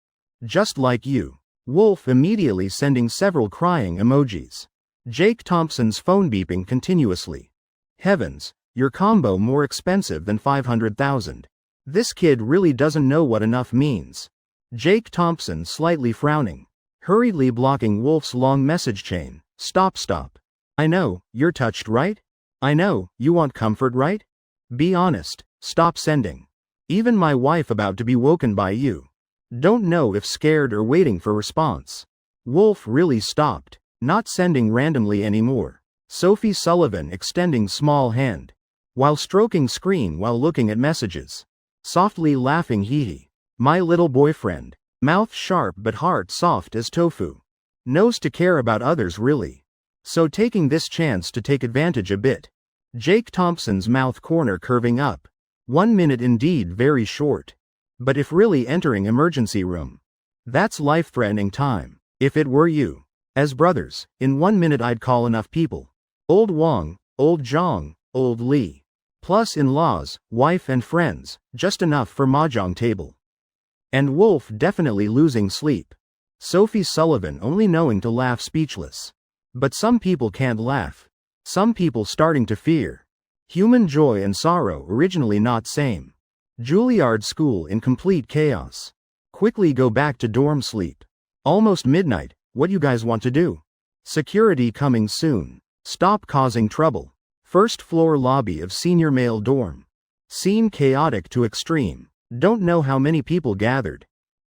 Just like you. Wolf immediately sending several crying emojis. Jake Thompson's phone beeping continuously. Heavens, your combo more expensive than 500,000. This kid really doesn't know what enough means. Jake Thompson slightly frowning. Hurriedly blocking Wolf's long message chain. Stop. I know, you're touched right? I know, you want comfort right? Be honest, stop sending. Even my wife about to be woken by you. Don't know if scared or waiting for response. Wolf really stopped, not sending randomly anymore. Sophie Sullivan extending small hand. While stroking screen while looking at messages. Softly laughing hee. My little boyfriend. Mouth sharp but heart soft as tofu. Knows to care about others really. So taking this chance to take advantage a bit. Jake Thompson's mouth corner curving up. 1 minute indeed very short. But if really entering emergency room. That's life-threatening time. If it were you. As brothers, in 1 minute I'd call enough people. Old Wong, old Zhang, old Lee. Plus in-laws, wife and friends, just enough for mahjong table. And Wolf definitely losing sleep. Sophie Sullivan only knowing to laugh speechless. But some people can't laugh. Some people starting to fear. Human joy and sorrow originally not same. Juilliard school in complete chaos. Quickly go back to dorm sleep. Almost midnight, what you guys want to do? Security coming soon. Stop causing trouble. First floor lobby of senior male dorm. Scene chaotic to extreme. Don't know how many people gathered.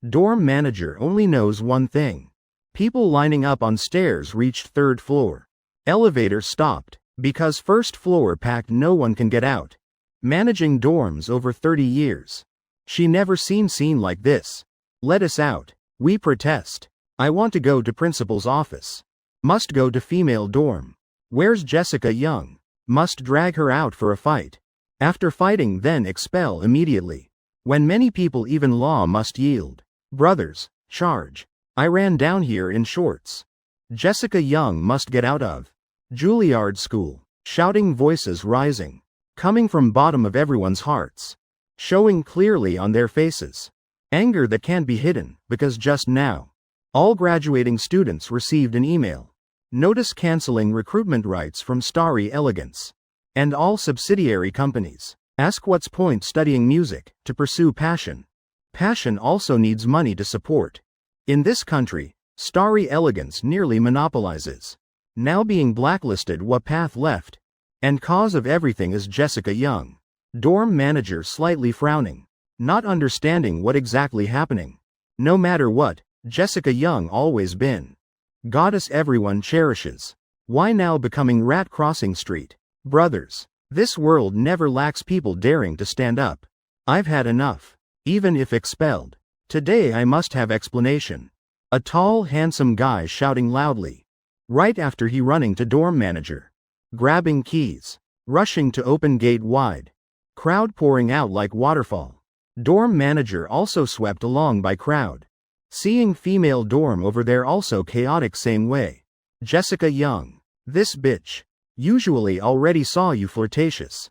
Dorm manager only knows one thing. People lining up on stairs reached 3rd floor. Elevator stopped, because 1st floor packed no one can get out. Managing dorms over 30 years. She never seen scene like this. Let us out. We protest. I want to go to principal's office. Must go to female dorm. Where's Jessica Young? Must drag her out for a fight. After fighting then expel immediately. When many people even law must yield. Brothers, charge. I ran down here in shorts. Jessica Young must get out of Juilliard school. Shouting voices rising. Coming from bottom of everyone's hearts. Showing clearly on their faces. Anger that can't be hidden, because just now. All graduating students received an email. Notice canceling recruitment rights from Starry Elegance. And all subsidiary companies. Ask what's point studying music, to pursue passion. Passion also needs money to support. In this country, Starry Elegance nearly monopolizes. Now being blacklisted what path left. And cause of everything is Jessica Young. Dorm manager slightly frowning. Not understanding what exactly happening. No matter what, Jessica Young always been. Goddess everyone cherishes. Why now becoming rat crossing street? Brothers. This world never lacks people daring to stand up. I've had enough. Even if expelled. Today I must have explanation. A tall handsome guy shouting loudly. Right after he running to dorm manager. Grabbing keys. Rushing to open gate wide. Crowd pouring out like waterfall. Dorm manager also swept along by crowd. Seeing female dorm over there also chaotic same way. Jessica Young. This bitch. Usually already saw you flirtatious.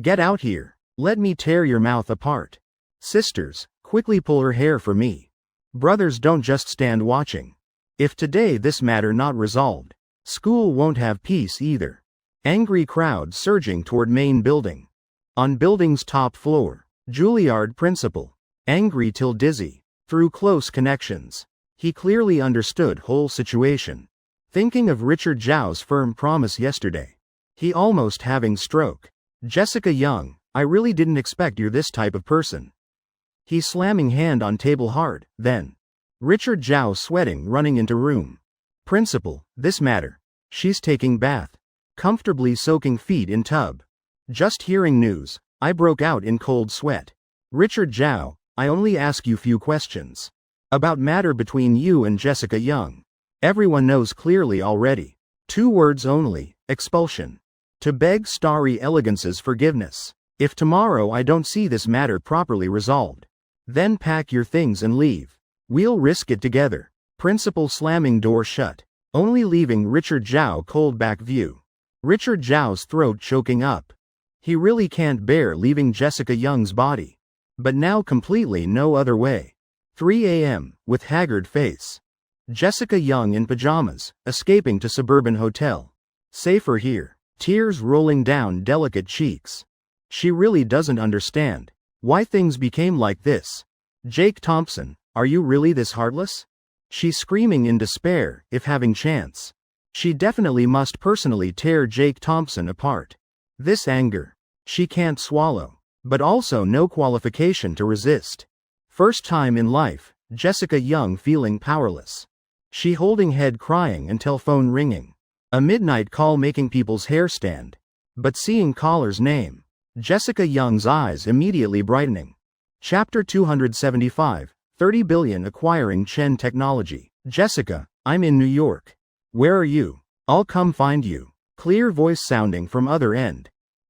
Get out here. Let me tear your mouth apart. Sisters, quickly pull her hair for me. Brothers, don't just stand watching. If today this matter not resolved, school won't have peace either. Angry crowd surging toward main building. On building's top floor, Juilliard principal. Angry till dizzy. Through close connections, he clearly understood whole situation. Thinking of Richard Zhao's firm promise yesterday. He almost having stroke. Jessica Young, I really didn't expect you're this type of person. He slamming hand on table hard, then. Richard Zhao sweating running into room. Principal, this matter. She's taking bath. Comfortably soaking feet in tub. Just hearing news, I broke out in cold sweat. Richard Zhao, I only ask you few questions. About matter between you and Jessica Young. Everyone knows clearly already. 2 words only, expulsion. To beg Starry Elegance's forgiveness. If tomorrow I don't see this matter properly resolved, then pack your things and leave. We'll risk it together. Principal slamming door shut. Only leaving Richard Zhao cold back view. Richard Zhao's throat choking up. He really can't bear leaving Jessica Young's body. But now completely no other way. 3 a.m., with haggard face. Jessica Young in pajamas, escaping to suburban hotel. Safer here. Tears rolling down delicate cheeks. She really doesn't understand why things became like this. Jake Thompson, are you really this heartless? She's screaming in despair, if having chance. She definitely must personally tear Jake Thompson apart. This anger, she can't swallow, but also no qualification to resist. First time in life, Jessica Young feeling powerless. She holding head crying until phone ringing. A midnight call making people's hair stand. But seeing caller's name, Jessica Young's eyes immediately brightening. Chapter 275, 30 billion acquiring Chen technology. Jessica, I'm in New York. Where are you? I'll come find you. Clear voice sounding from other end.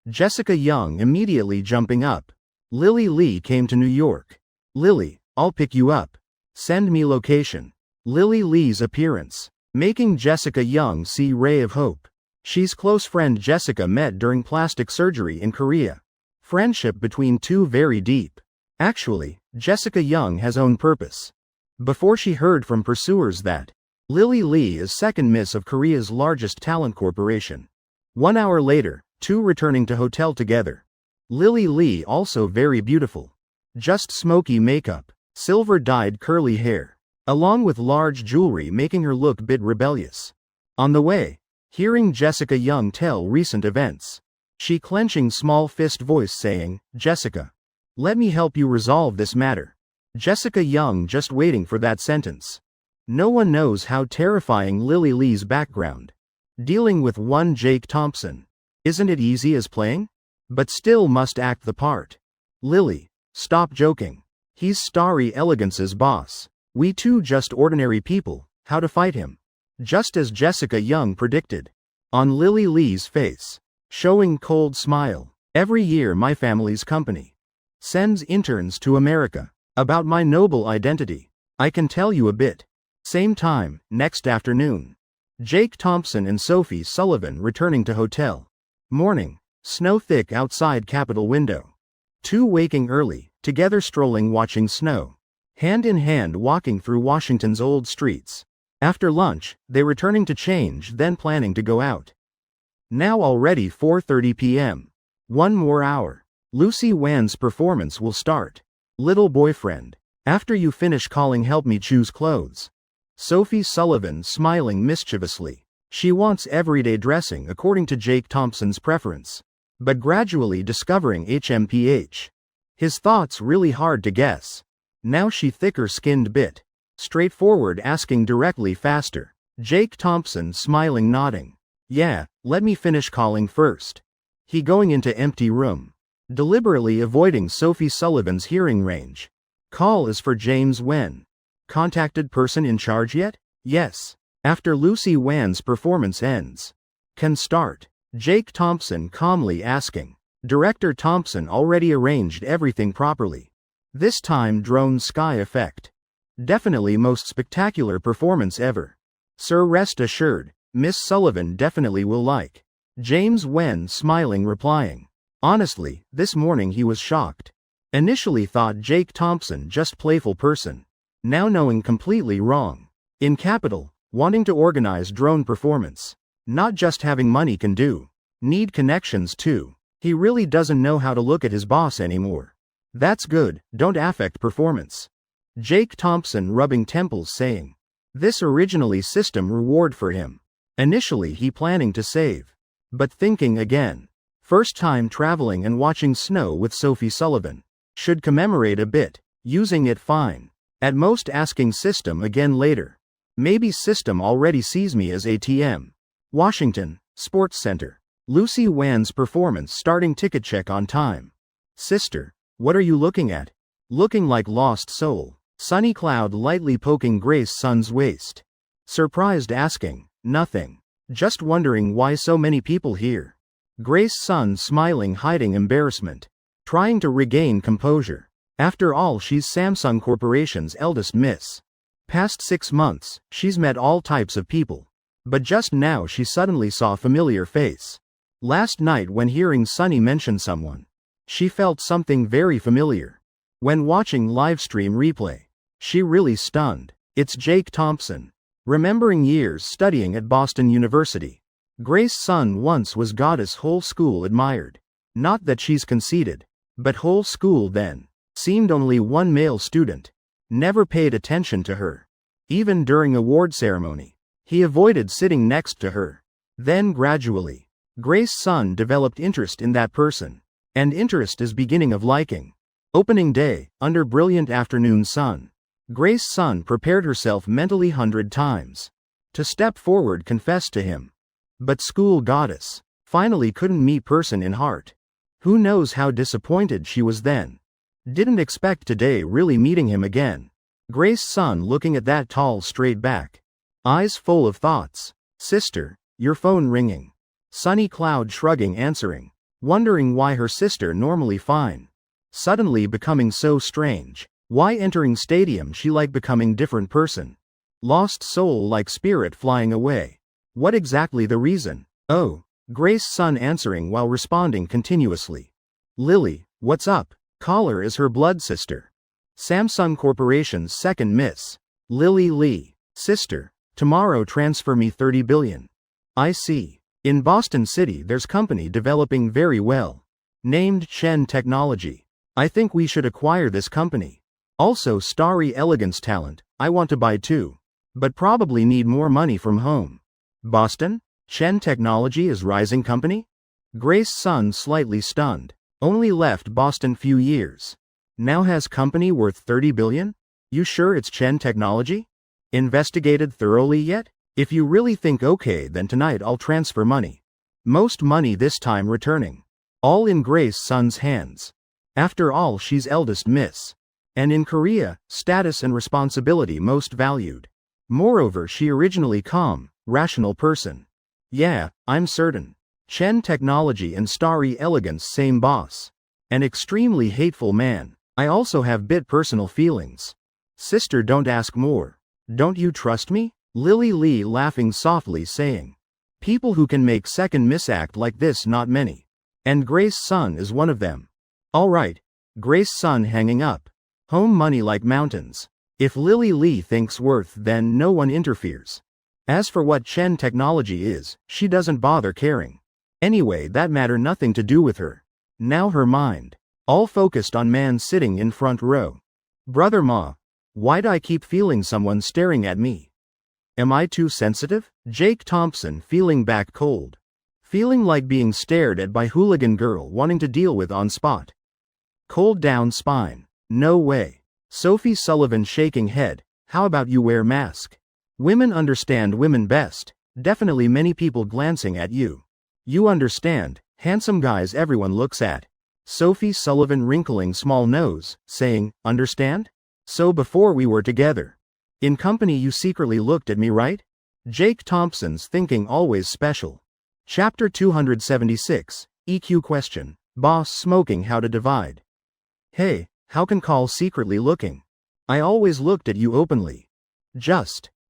Jessica Young immediately jumping up. Lily Lee came to New York. Lily, I'll pick you up. Send me location. Lily Lee's appearance, making Jessica Young see ray of hope. She's close friend Jessica met during plastic surgery in Korea. Friendship between two very deep. Actually, Jessica Young has own purpose. Before she heard from pursuers that Lily Lee is second miss of Korea's largest talent corporation. 1 hour later, two returning to hotel together. Lily Lee also very beautiful. Just smoky makeup, silver dyed curly hair, along with large jewelry making her look bit rebellious. On the way, hearing Jessica Young tell recent events, she clenching small fist voice saying, Jessica, let me help you resolve this matter. Jessica Young just waiting for that sentence. No one knows how terrifying Lily Lee's background. Dealing with one Jake Thompson. Isn't it easy as playing? But still must act the part. Lily, stop joking. He's Starry Elegance's boss. We two just ordinary people, how to fight him? Just as Jessica Young predicted. On Lily Lee's face, showing cold smile. Every year my family's company sends interns to America. About my noble identity, I can tell you a bit. Same time, next afternoon. Jake Thompson and Sophie Sullivan returning to hotel. Morning, snow thick outside Capitol window. Two waking early, together strolling watching snow. Hand in hand walking through Washington's old streets. After lunch, they returning to change then planning to go out. Now already 4:30 p.m. 1 more hour. Lucy Wan's performance will start. Little boyfriend, after you finish calling help me choose clothes. Sophie Sullivan smiling mischievously. She wants everyday dressing according to Jake Thompson's preference. But gradually discovering HMPH. His thoughts really hard to guess. Now she thicker skinned bit. Straightforward asking directly faster. Jake Thompson smiling nodding. Yeah, let me finish calling first. He going into empty room. Deliberately avoiding Sophie Sullivan's hearing range. Call is for James Wen. Contacted person in charge yet? Yes. After Lucy Wan's performance ends. Can start. Jake Thompson calmly asking. Director Thompson already arranged everything properly. This time drone sky effect. Definitely most spectacular performance ever. Sir, rest assured, Miss Sullivan definitely will like. James Wen smiling replying. Honestly, this morning he was shocked. Initially thought Jake Thompson just playful person. Now knowing completely wrong. In capital, wanting to organize drone performance. Not just having money can do. Need connections too. He really doesn't know how to look at his boss anymore. That's good, don't affect performance. Jake Thompson rubbing temples saying. This originally system reward for him. Initially he planning to save. But thinking again. First time traveling and watching snow with Sophie Sullivan. Should commemorate a bit. Using it fine. At most asking system again later. Maybe system already sees me as ATM. Washington, Sports Center. Lucy Wan's performance starting ticket check on time. Sister, what are you looking at? Looking like lost soul. Sunny Cloud lightly poking Grace Sun's waist. Surprised asking, nothing. Just wondering why so many people here. Grace Sun smiling hiding embarrassment. Trying to regain composure. After all she's Samsung Corporation's eldest miss. Past 6 months, she's met all types of people. But just now she suddenly saw a familiar face. Last night when hearing Sunny mention someone. She felt something very familiar. When watching livestream replay. She really stunned. It's Jake Thompson. Remembering years studying at Boston University. Grace Sun once was goddess whole school admired. Not that she's conceited. But whole school then. Seemed only one male student. Never paid attention to her. Even during award ceremony. He avoided sitting next to her. Then gradually. Grace Sun developed interest in that person. And interest is beginning of liking. Opening day, under brilliant afternoon sun. Grace Sun prepared herself mentally 100 times. To step forward confess to him. But school goddess. Finally couldn't meet person in heart. Who knows how disappointed she was then. Didn't expect today really meeting him again. Grace Sun looking at that tall straight back. Eyes full of thoughts. Sister, your phone ringing. Sunny Cloud shrugging answering. Wondering why her sister normally fine. Suddenly becoming so strange. Why entering stadium she like becoming different person. Lost soul like spirit flying away. What exactly the reason? Oh, Grace Sun answering while responding continuously. Lily, what's up? Caller is her blood sister. Samsung Corporation's second miss. Lily Lee. Sister, tomorrow transfer me 30 billion. I see. In Boston City there's company developing very well. Named Chen Technology. I think we should acquire this company. Also starry elegance talent, I want to buy too. But probably need more money from home. Boston? Chen Technology is rising company? Grace Sun slightly stunned. Only left Boston few years. Now has company worth 30 billion? You sure it's Chen Technology? Investigated thoroughly yet? If you really think okay then tonight I'll transfer money. Most money this time returning. All in Grace Sun's hands. After all she's eldest miss. And in Korea, status and responsibility most valued. Moreover she originally calm, rational person. Yeah, I'm certain. Chen Technology and Starry Elegance same boss. An extremely hateful man. I also have bit personal feelings. Sister don't ask more. Don't you trust me? Lily Lee laughing softly saying. People who can make second miss act like this not many. And Grace Sun is one of them. Alright. Grace Sun hanging up. Home money like mountains. If Lily Lee thinks worth then no one interferes. As for what Chen Technology is, she doesn't bother caring. Anyway that matter nothing to do with her. Now her mind. All focused on man sitting in front row. Brother Ma. Why'd I keep feeling someone staring at me? Am I too sensitive? Jake Thompson feeling back cold. Feeling like being stared at by hooligan girl wanting to deal with on spot. Cold down spine. No way. Sophie Sullivan shaking head. How about you wear mask? Women understand women best. Definitely many people glancing at you. You understand, handsome guys everyone looks at. Sophie Sullivan wrinkling small nose, saying, understand? So before we were together. In company you secretly looked at me right? Jake Thompson's thinking always special. Chapter 276, EQ question. Boss smoking how to divide. Hey, how can call secretly looking? I always looked at you openly.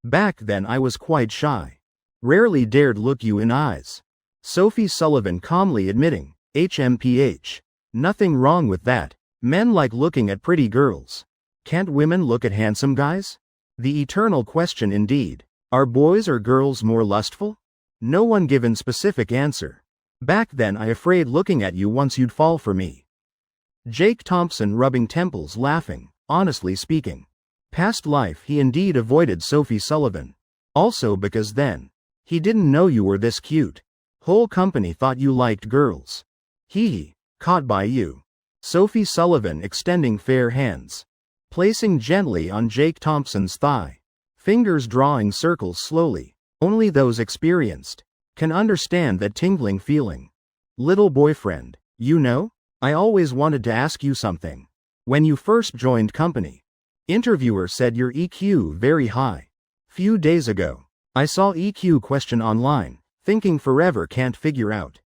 Back then I was quite shy. Rarely dared look you in eyes. Sophie Sullivan calmly admitting, HMPH. Nothing wrong with that. Men like looking at pretty girls. Can't women look at handsome guys? The eternal question indeed. Are boys or girls more lustful? No one given specific answer. Back then I afraid looking at you once you'd fall for me. Jake Thompson rubbing temples laughing, honestly speaking. Past life he indeed avoided Sophie Sullivan. Also because then. He didn't know you were this cute. Whole company thought you liked girls. Hee. Caught by you. Sophie Sullivan extending fair hands. Placing gently on Jake Thompson's thigh. Fingers drawing circles slowly. Only those experienced can understand that tingling feeling. Little boyfriend, you know? I always wanted to ask you something. When you first joined company. Interviewer said your EQ very high. Few days ago. I saw EQ question online, thinking forever can't figure out.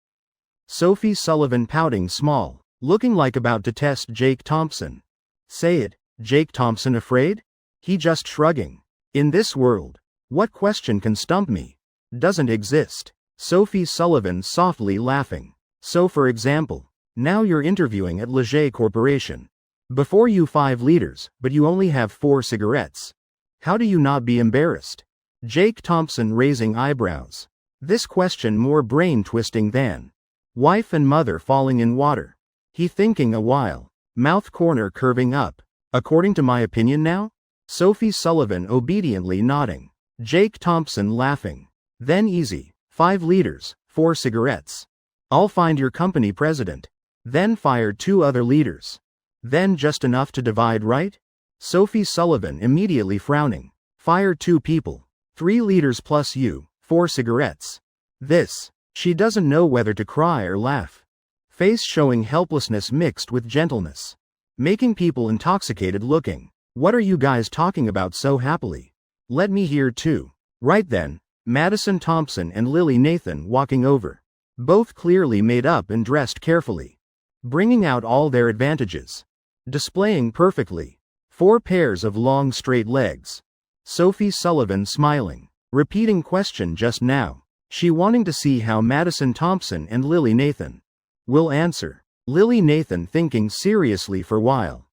Sophie Sullivan pouting small, looking like about to test Jake Thompson. Say it, Jake Thompson afraid? He just shrugging. In this world, what question can stump me? Doesn't exist. Sophie Sullivan softly laughing. So for example, now you're interviewing at Leger Corporation. Before you 5 liters, but you only have 4 cigarettes. How do you not be embarrassed? Jake Thompson raising eyebrows. This question more brain-twisting than wife and mother falling in water. He thinking a while. Mouth corner curving up. According to my opinion now? Sophie Sullivan obediently nodding. Jake Thompson laughing. Then easy. 5 liters, 4 cigarettes. I'll find your company president. Then fire 2 other leaders. Then just enough to divide, right? Sophie Sullivan immediately frowning. Fire 2 people. 3 liters plus you, 4 cigarettes. This. She doesn't know whether to cry or laugh. Face showing helplessness mixed with gentleness. Making people intoxicated looking. What are you guys talking about so happily? Let me hear too. Right then, Madison Thompson and Lily Nathan walking over. Both clearly made up and dressed carefully. Bringing out all their advantages. Displaying perfectly. 4 pairs of long straight legs. Sophie Sullivan smiling. Repeating question just now. She wanting to see how Madison Thompson and Lily Nathan will answer. Lily Nathan thinking seriously for while.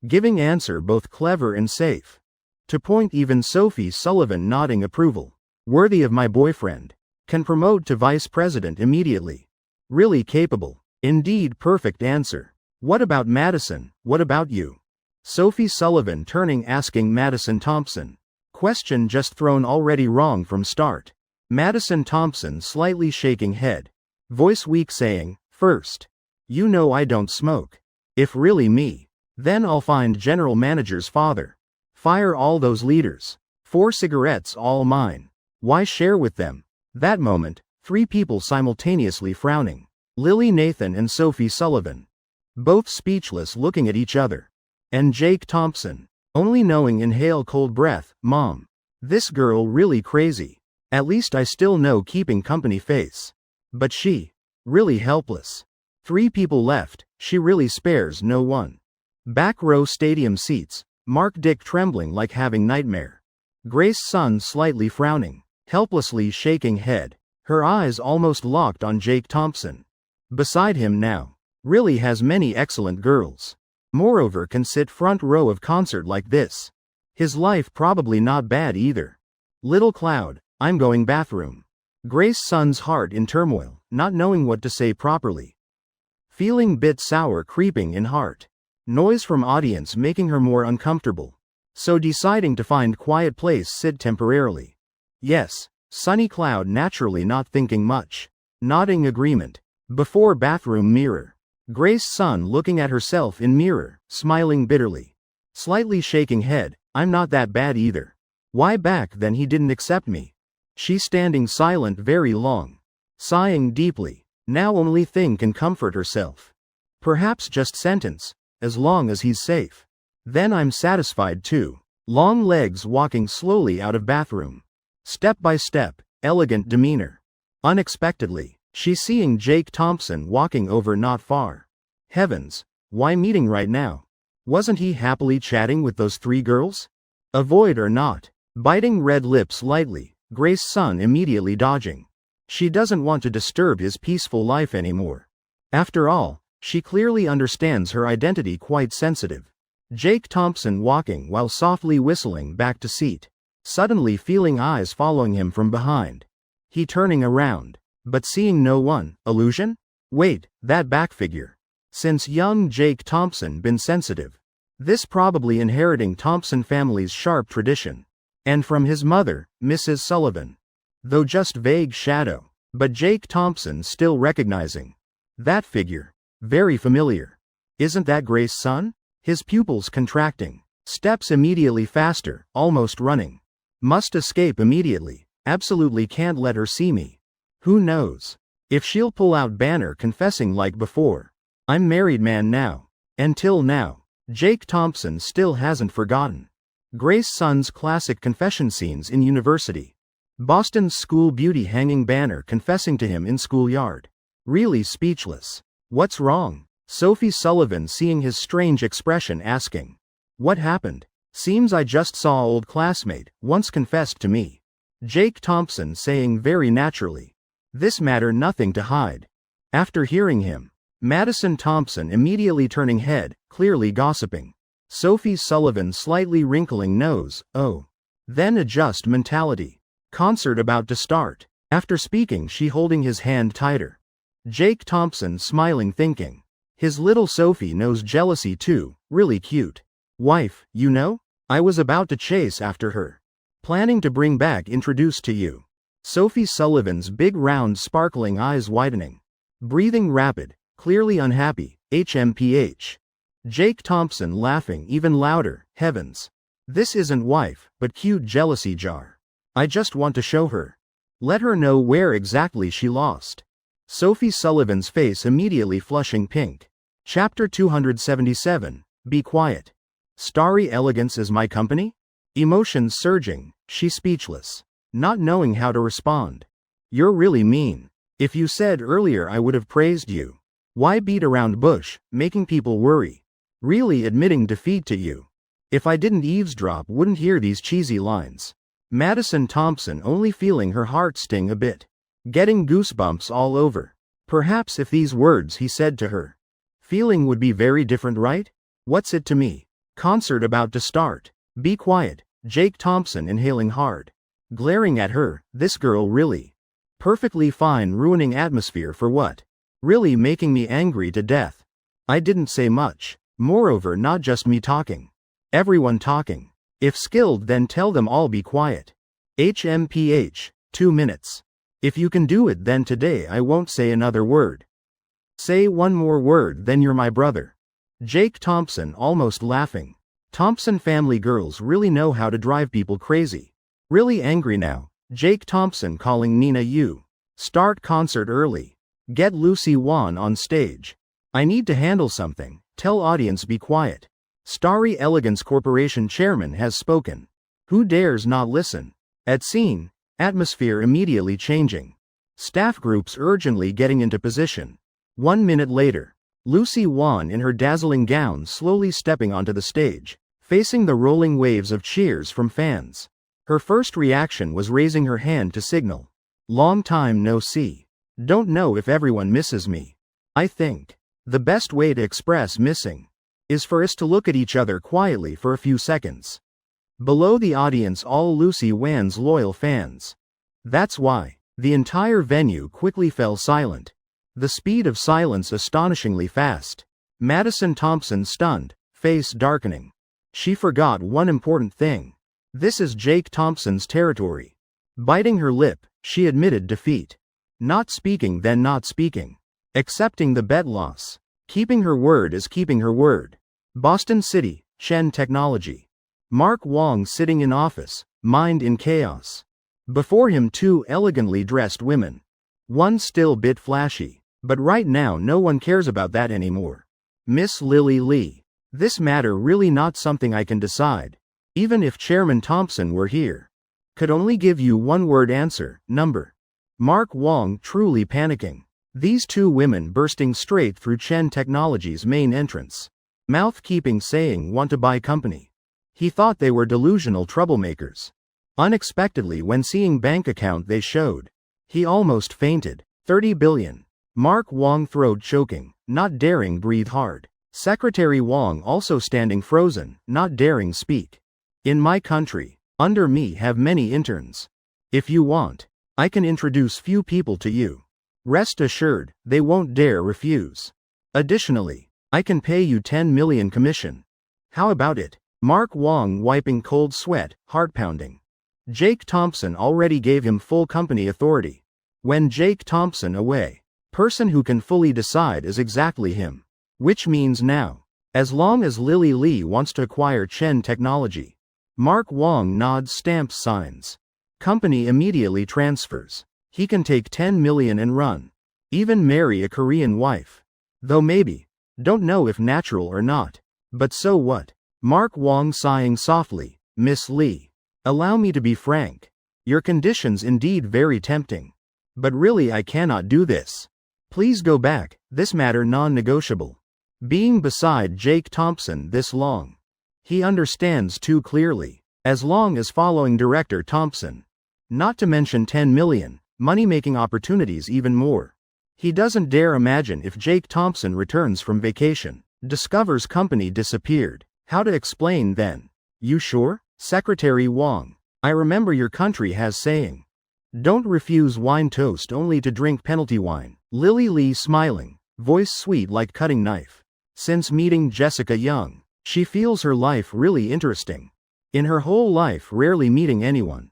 Giving answer both clever and safe. To point even Sophie Sullivan nodding approval. Worthy of my boyfriend. Can promote to vice president immediately. Really capable. Indeed perfect answer. What about Madison, what about you? Sophie Sullivan turning asking Madison Thompson. Question just thrown already wrong from start. Madison Thompson slightly shaking head. Voice weak saying, first. You know I don't smoke. If really me. Then I'll find general manager's father. Fire all those leaders. 4 cigarettes all mine. Why share with them? That moment, 3 people simultaneously frowning. Lily Nathan and Sophie Sullivan. Both speechless looking at each other. And Jake Thompson. Only knowing inhale cold breath, Mom. This girl really crazy. At least I still know keeping company face. But she. Really helpless. 3 people left, she really spares no one. Back row stadium seats, Mark Dick trembling like having nightmare. Grace Sun slightly frowning, helplessly shaking head. Her eyes almost locked on Jake Thompson. Beside him now. Really has many excellent girls. Moreover can sit front row of concert like this. His life probably not bad either. Little Cloud, I'm going bathroom. Grace Sun's heart in turmoil, not knowing what to say properly. Feeling bit sour creeping in heart. Noise from audience making her more uncomfortable. So deciding to find quiet place sit temporarily. Yes, Sunny Cloud naturally not thinking much. Nodding agreement. Before bathroom mirror. Grace Sun looking at herself in mirror, smiling bitterly. Slightly shaking head, I'm not that bad either. Why back then he didn't accept me? She standing silent very long. Sighing deeply. Now only thing can comfort herself. Perhaps just sentence, as long as he's safe. Then I'm satisfied too. Long legs walking slowly out of bathroom. Step by step, elegant demeanor. Unexpectedly. She's seeing Jake Thompson walking over not far. Heavens, why meeting right now? Wasn't he happily chatting with those 3 girls? Avoid or not? Biting red lips lightly, Grace Sun immediately dodging. She doesn't want to disturb his peaceful life anymore. After all, she clearly understands her identity quite sensitive. Jake Thompson walking while softly whistling back to seat. Suddenly feeling eyes following him from behind. He turning around, but seeing no one. Illusion? Wait, that back figure. Since young Jake Thompson been sensitive. This probably inheriting Thompson family's sharp tradition. And from his mother, Mrs. Sullivan. Though just vague shadow, but Jake Thompson still recognizing. That figure. Very familiar. Isn't that Grace Sun? His pupils contracting. Steps immediately faster, almost running. Must escape immediately. Absolutely can't let her see me. Who knows? If she'll pull out banner confessing like before. I'm married man now. Until now, Jake Thompson still hasn't forgotten. Grace Sun's classic confession scenes in university. Boston's school beauty hanging banner confessing to him in schoolyard. Really speechless. What's wrong? Sophie Sullivan seeing his strange expression asking. What happened? Seems I just saw old classmate, once confessed to me. Jake Thompson saying very naturally. This matter nothing to hide. After hearing him, Madison Thompson immediately turning head, clearly gossiping. Sophie Sullivan slightly wrinkling nose, oh. Then adjust mentality. Concert about to start. After speaking she holding his hand tighter. Jake Thompson smiling thinking. His little Sophie knows jealousy too, really cute. Wife, you know? I was about to chase after her. Planning to bring back introduced to you. Sophie Sullivan's big round sparkling eyes widening. Breathing rapid, clearly unhappy, HMPH. Jake Thompson laughing even louder, heavens. This isn't wife, but cute jealousy jar. I just want to show her. Let her know where exactly she lost. Sophie Sullivan's face immediately flushing pink. Chapter 277, Be Quiet. Starry elegance is my company? Emotions surging, she speechless. Not knowing how to respond. You're really mean. If you said earlier I would have praised you. Why beat around bush, making people worry? Really admitting defeat to you. If I didn't eavesdrop wouldn't hear these cheesy lines. Madison Thompson only feeling her heart sting a bit. Getting goosebumps all over. Perhaps if these words he said to her. Feeling would be very different, right? What's it to me? Concert about to start. Be quiet. Jake Thompson inhaling hard. Glaring at her, this girl really. Perfectly fine ruining atmosphere for what? Really making me angry to death. I didn't say much. Moreover not just me talking. Everyone talking. If skilled then tell them all be quiet. HMPH, 2 minutes. If you can do it then today I won't say another word. Say one more word then you're my brother. Jake Thompson almost laughing. Thompson family girls really know how to drive people crazy. Really angry now. Jake Thompson calling Nina you. Start concert early. Get Lucy Wan on stage. I need to handle something. Tell audience be quiet. Starry Elegance Corporation chairman has spoken. Who dares not listen? At scene, atmosphere immediately changing. Staff groups urgently getting into position. 1 minute later. Lucy Wan in her dazzling gown slowly stepping onto the stage, facing the rolling waves of cheers from fans. Her first reaction was raising her hand to signal. Long time no see. Don't know if everyone misses me. I think the best way to express missing is for us to look at each other quietly for a few seconds. Below the audience all Lucy Wan's loyal fans. That's why the entire venue quickly fell silent. The speed of silence astonishingly fast. Madison Thompson stunned, face darkening. She forgot one important thing. This is Jake Thompson's territory. Biting her lip, she admitted defeat. Not speaking then not speaking. Accepting the bet loss. Keeping her word is keeping her word. Boston City, Chen Technology. Mark Wong sitting in office, mind in chaos. Before him 2 elegantly dressed women. One still bit flashy. But right now no one cares about that anymore. Miss Lily Lee. This matter really not something I can decide. Even if Chairman Thompson were here. Could only give you one word answer, number. Mark Wong truly panicking. These 2 women bursting straight through Chen Technology's main entrance. Mouth keeping saying want to buy company. He thought they were delusional troublemakers. Unexpectedly, when seeing bank account they showed, he almost fainted. 30 billion. Mark Wong throat choking, not daring breathe hard. Secretary Wong also standing frozen, not daring speak. In my country, under me have many interns. If you want, I can introduce few people to you. Rest assured, they won't dare refuse. Additionally, I can pay you 10 million commission. How about it? Mark Wong wiping cold sweat, heart pounding. Jake Thompson already gave him full company authority. When Jake Thompson away, person who can fully decide is exactly him. Which means now, as long as Lily Lee wants to acquire Chen Technology. Mark Wong nods, stamps, signs. Company immediately transfers. He can take 10 million and run. Even marry a Korean wife. Though maybe. Don't know if natural or not. But so what? Mark Wong sighing softly. Miss Lee. Allow me to be frank. Your conditions indeed very tempting. But really I cannot do this. Please go back, this matter non-negotiable. Being beside Jake Thompson this long, he understands too clearly, as long as following director Thompson. Not to mention 10 million, money-making opportunities even more. He doesn't dare imagine if Jake Thompson returns from vacation, discovers company disappeared. How to explain then? You sure? Secretary Wong, I remember your country has saying. Don't refuse wine toast only to drink penalty wine. Lily Lee smiling, voice sweet like cutting knife. Since meeting Jessica Young, she feels her life really interesting. In her whole life rarely meeting anyone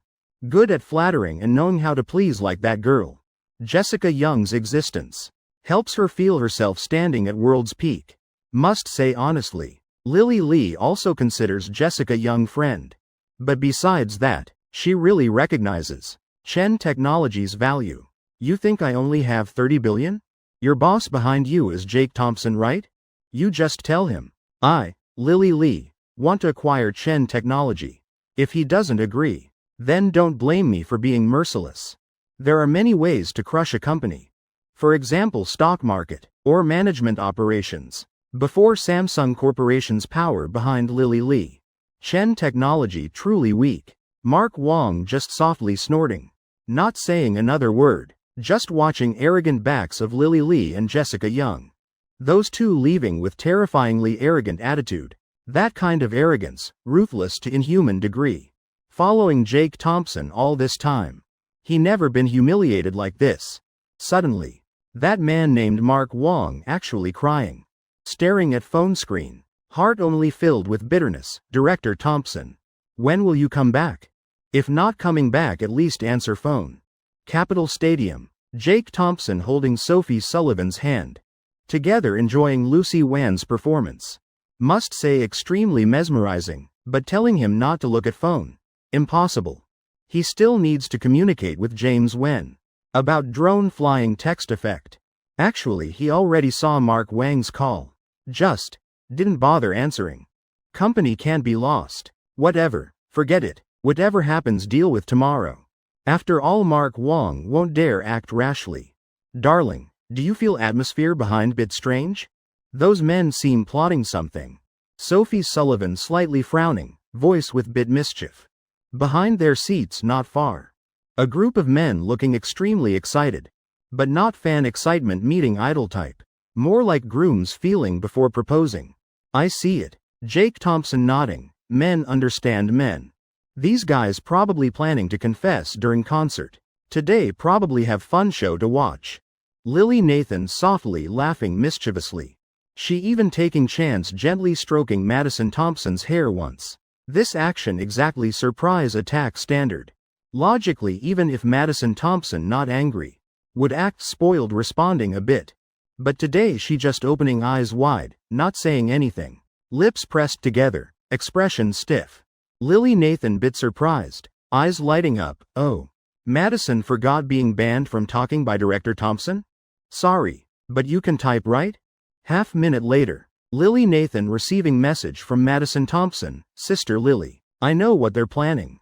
good at flattering and knowing how to please like that girl. Jessica Young's existence helps her feel herself standing at world's peak. Must say honestly, Lily Lee also considers Jessica Young friend. But besides that, she really recognizes Chen Technology's value. You think I only have 30 billion? Your boss behind you is Jake Thompson, right? You just tell him. I, Lily Lee, want to acquire Chen Technology. If he doesn't agree, then don't blame me for being merciless. There are many ways to crush a company. For example, stock market, or management operations. Before Samsung Corporation's power behind Lily Lee. Chen Technology truly weak. Mark Wong just softly snorting. Not saying another word, just watching arrogant backs of Lily Lee and Jessica Young. Those two leaving with terrifyingly arrogant attitude. That kind of arrogance, ruthless to inhuman degree. Following Jake Thompson all this time. He never been humiliated like this. Suddenly, that man named Mark Wong actually crying. Staring at phone screen. Heart only filled with bitterness. Director Thompson. When will you come back? If not coming back, at least answer phone. Capitol Stadium. Jake Thompson holding Sophie Sullivan's hand. Together enjoying Lucy Wan's performance. Must say extremely mesmerizing, but telling him not to look at phone. Impossible. He still needs to communicate with James Wen. About drone flying text effect. Actually, he already saw Mark Wang's call. Just didn't bother answering. Company can't be lost. Whatever, forget it. Whatever happens, deal with tomorrow. After all, Mark Wong won't dare act rashly. Darling, do you feel atmosphere behind bit strange? Those men seem plotting something. Sophie Sullivan slightly frowning, voice with bit mischief. Behind their seats not far. A group of men looking extremely excited. But not fan excitement meeting idol type. More like grooms feeling before proposing. I see it. Jake Thompson nodding. Men understand men. These guys probably planning to confess during concert. Today probably have fun show to watch. Lily Nathan softly laughing mischievously. She even taking chance gently stroking Madison Thompson's hair once. This action exactly surprise attack standard. Logically, even if Madison Thompson not angry, would act spoiled responding a bit. But today she just opening eyes wide, not saying anything. Lips pressed together, expression stiff. Lily Nathan bit surprised, eyes lighting up. Oh. Madison forgot being banned from talking by director Thompson? Sorry, but you can type right? Half minute later, Lily Nathan receiving message from Madison Thompson. Sister Lily, I know what they're planning.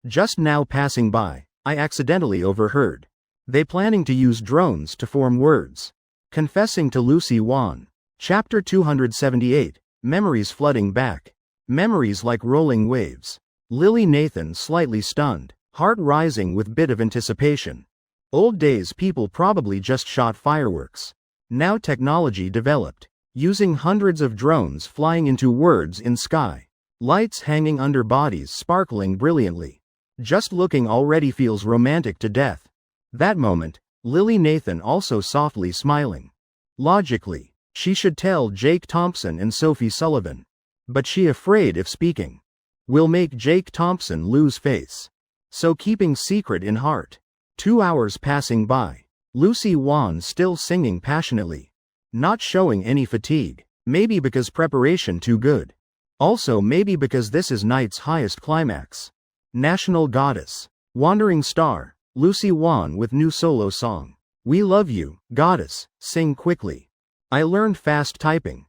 Just now passing by, I accidentally overheard. They planning to use drones to form words. Confessing to Lucy Wan. Chapter 278, memories flooding back. Memories like rolling waves. Lily Nathan slightly stunned, heart rising with bit of anticipation. Old days people probably just shot fireworks. Now technology developed, using hundreds of drones flying into words in sky. Lights hanging under bodies sparkling brilliantly. Just looking already feels romantic to death. That moment, Lily Nathan also softly smiling. Logically, she should tell Jake Thompson and Sophie Sullivan. But she afraid if speaking will make Jake Thompson lose face. So keeping secret in heart. 2 hours passing by. Lucy Wan still singing passionately. Not showing any fatigue. Maybe because preparation too good. Also maybe because this is night's highest climax. National Goddess. Wandering Star. Lucy Wan with new solo song. We love you, Goddess, sing quickly. I learned fast typing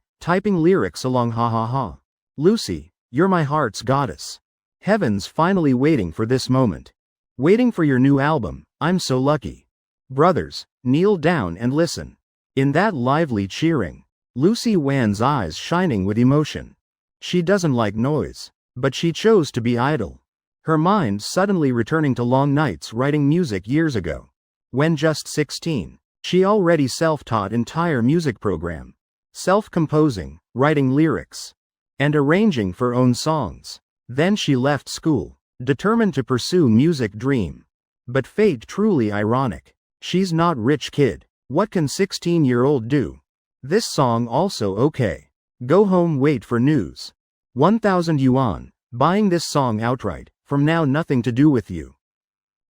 lyrics along ha ha ha. Lucy, you're my heart's goddess. Heaven's finally waiting for this moment. Waiting for your new album, I'm so lucky. Brothers, kneel down and listen. In that lively cheering, Lucy Wan's eyes shining with emotion. She doesn't like noise, but she chose to be idle. Her mind suddenly returning to long nights writing music years ago. When just 16, she already self-taught entire music program. Self-composing, writing lyrics, and arranging for own songs. Then she left school, determined to pursue music dream. But fate truly ironic. She's not rich kid. What can 16-year-old do? This song also okay. Go home wait for news. 1,000 yuan, buying this song outright, from now nothing to do with you.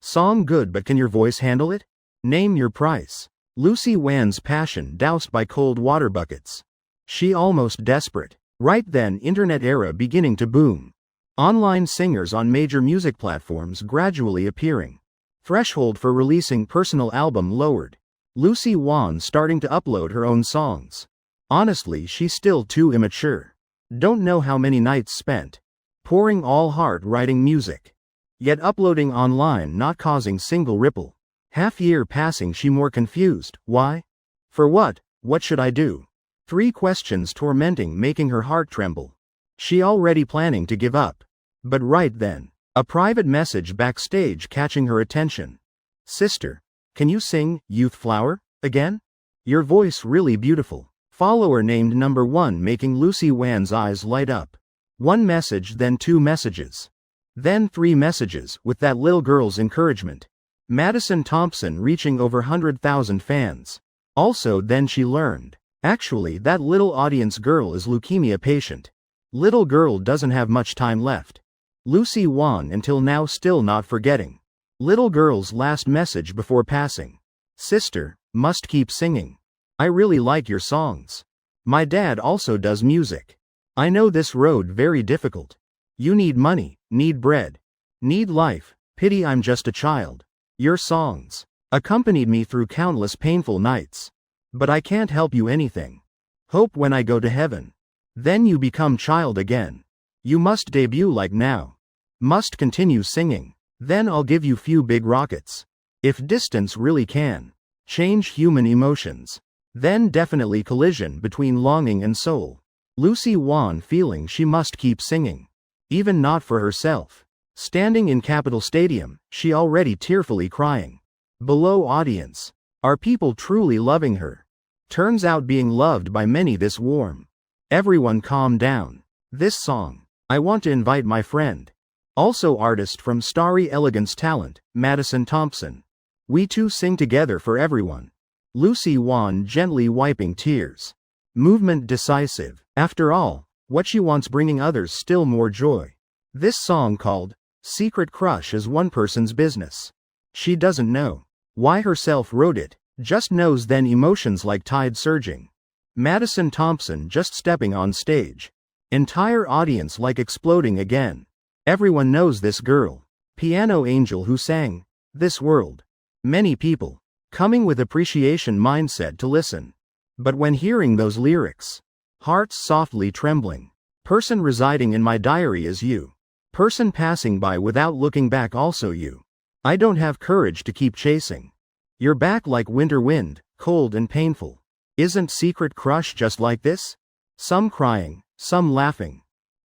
Song good but can your voice handle it? Name your price. Lucy Wan's passion doused by cold water buckets. She almost desperate. Right then internet era beginning to boom. Online singers on major music platforms gradually appearing. Threshold for releasing personal album lowered. Lucy Wan starting to upload her own songs. Honestly she's still too immature. Don't know how many nights spent. Pouring all heart writing music. Yet uploading online not causing single ripple. Half year passing she more confused. Why? For what? What should I do? 3 questions tormenting making her heart tremble. She already planning to give up. But right then, a private message backstage catching her attention. Sister, can you sing Youth Flower again? Your voice really beautiful. Follower named number 1 making Lucy Wan's eyes light up. 1 message then 2 messages. Then 3 messages with that little girl's encouragement. Madison Thompson reaching over 100,000 fans. Also then she learned. Actually that little audience girl is leukemia patient. Little girl doesn't have much time left. Lucy Wan until now still not forgetting. Little girl's last message before passing. Sister, must keep singing. I really like your songs. My dad also does music. I know this road very difficult. You need money, need bread, need life, pity I'm just a child. Your songs accompanied me through countless painful nights. But I can't help you anything. Hope when I go to heaven. Then you become child again. You must debut like now. Must continue singing. Then I'll give you few big rockets. If distance really can change human emotions, then definitely collision between longing and soul. Lucy Wan feeling she must keep singing. Even not for herself. Standing in Capitol Stadium, she already tearfully crying. Below audience. Are people truly loving her? Turns out being loved by many this warm. Everyone calm down. This song. I want to invite my friend. Also artist from Starry Elegance Talent, Madison Thompson. We two sing together for everyone. Lucy Wan gently wiping tears. Movement decisive. After all, what she wants bringing others still more joy. This song called Secret Crush is one person's business. She doesn't know why herself wrote it, just knows then emotions like tide surging. Madison Thompson just stepping on stage. Entire audience like exploding again. Everyone knows this girl. Piano angel who sang This World. Many people coming with appreciation mindset to listen. But when hearing those lyrics, hearts softly trembling. Person residing in my diary is you. Person passing by without looking back also you. I don't have courage to keep chasing. You're back like winter wind, cold and painful. Isn't Secret Crush just like this? Some crying, some laughing,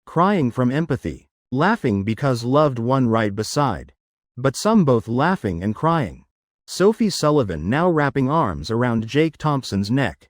crying from empathy, laughing because loved one right beside, but some both laughing and crying. Sophie Sullivan now wrapping arms around Jake Thompson's neck.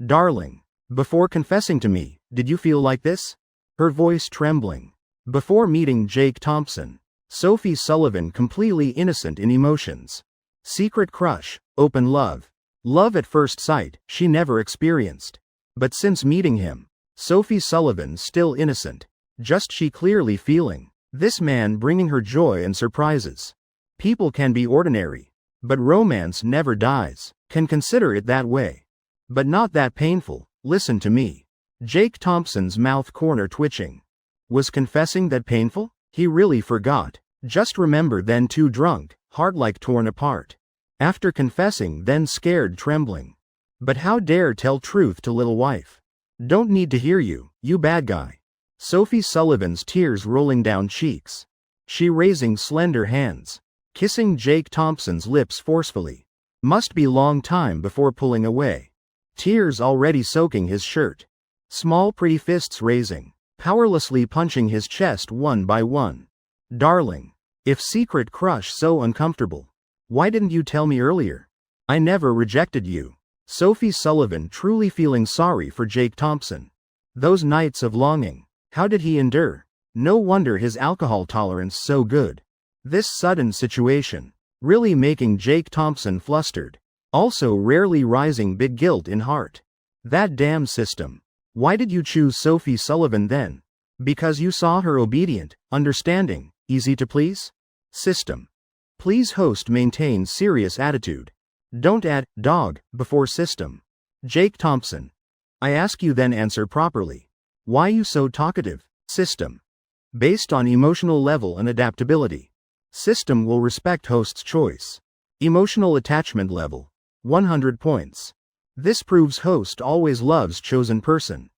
Darling, before confessing to me, did you feel like this? Her voice trembling. Before meeting Jake Thompson, Sophie Sullivan completely innocent in emotions. Secret crush, open love. Love at first sight, she never experienced. But since meeting him, Sophie Sullivan still innocent. Just she clearly feeling this man bringing her joy and surprises. People can be ordinary, but romance never dies. Can consider it that way. But not that painful. Listen to me. Jake Thompson's mouth corner twitching. Was confessing that painful? He really forgot. Just remember then too drunk, heart like torn apart. After confessing then scared trembling. But how dare tell truth to little wife? Don't need to hear you, you bad guy. Sophie Sullivan's tears rolling down cheeks. She raising slender hands. Kissing Jake Thompson's lips forcefully. Must be long time before pulling away. Tears already soaking his shirt. Small pretty fists raising. Powerlessly punching his chest one by one. Darling, if secret crush so uncomfortable, why didn't you tell me earlier? I never rejected you. Sophie Sullivan truly feeling sorry for Jake Thompson. Those nights of longing, how did he endure? No wonder his alcohol tolerance so good. This sudden situation, really making Jake Thompson flustered. Also rarely rising big guilt in heart. That damn system. Why did you choose Sophie Sullivan then? Because you saw her obedient, understanding, easy to please? System. Please host maintain serious attitude. Don't add dog before system. Jake Thompson. I ask you then answer properly. Why you so talkative? System. Based on emotional level and adaptability. System will respect host's choice. Emotional attachment level. 100 points. This proves host always loves chosen person.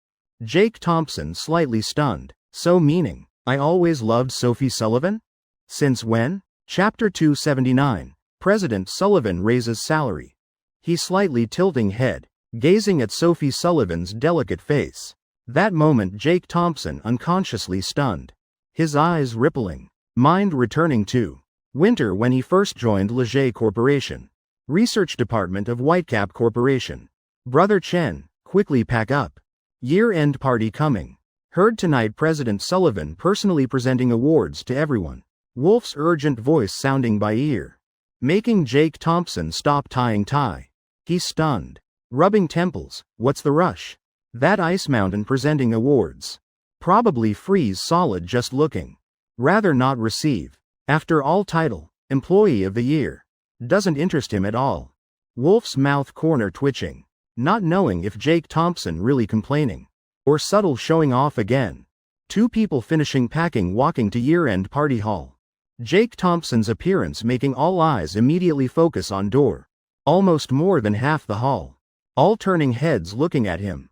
Jake Thompson slightly stunned. So meaning, I always loved Sophie Sullivan? Since when? Chapter 279. President Sullivan raises salary. He slightly tilting head, gazing at Sophie Sullivan's delicate face. That moment Jake Thompson unconsciously stunned. His eyes rippling. Mind returning to winter when he first joined Leger Corporation. Research Department of Whitecap Corporation. Brother Chen, quickly pack up. Year-end party coming. Heard tonight President Sullivan personally presenting awards to everyone. Wolf's urgent voice sounding by ear. Making Jake Thompson stop tying tie. He's stunned. Rubbing temples, what's the rush? That Ice Mountain presenting awards. Probably freeze solid just looking. Rather not receive. After all title, Employee of the Year. Doesn't interest him at all. Wolf's mouth corner twitching. Not knowing if Jake Thompson really complaining. Or subtle showing off again. Two people finishing packing walking to year-end party hall. Jake Thompson's appearance making all eyes immediately focus on door. Almost more than half the hall. All turning heads looking at him.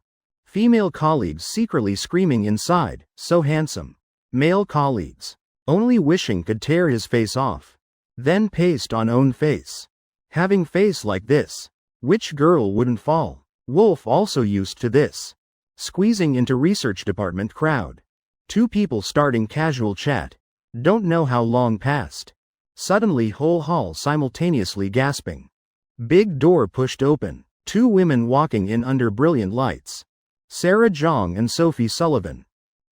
Female colleagues secretly screaming inside, so handsome. Male colleagues. Only wishing could tear his face off. Then paste on own face. Having face like this. Which girl wouldn't fall? Wolf also used to this. Squeezing into research department crowd. Two people starting casual chat. Don't know how long passed. Suddenly whole hall simultaneously gasping. Big door pushed open. Two women walking in under brilliant lights. Sarah Zhang and Sophie Sullivan.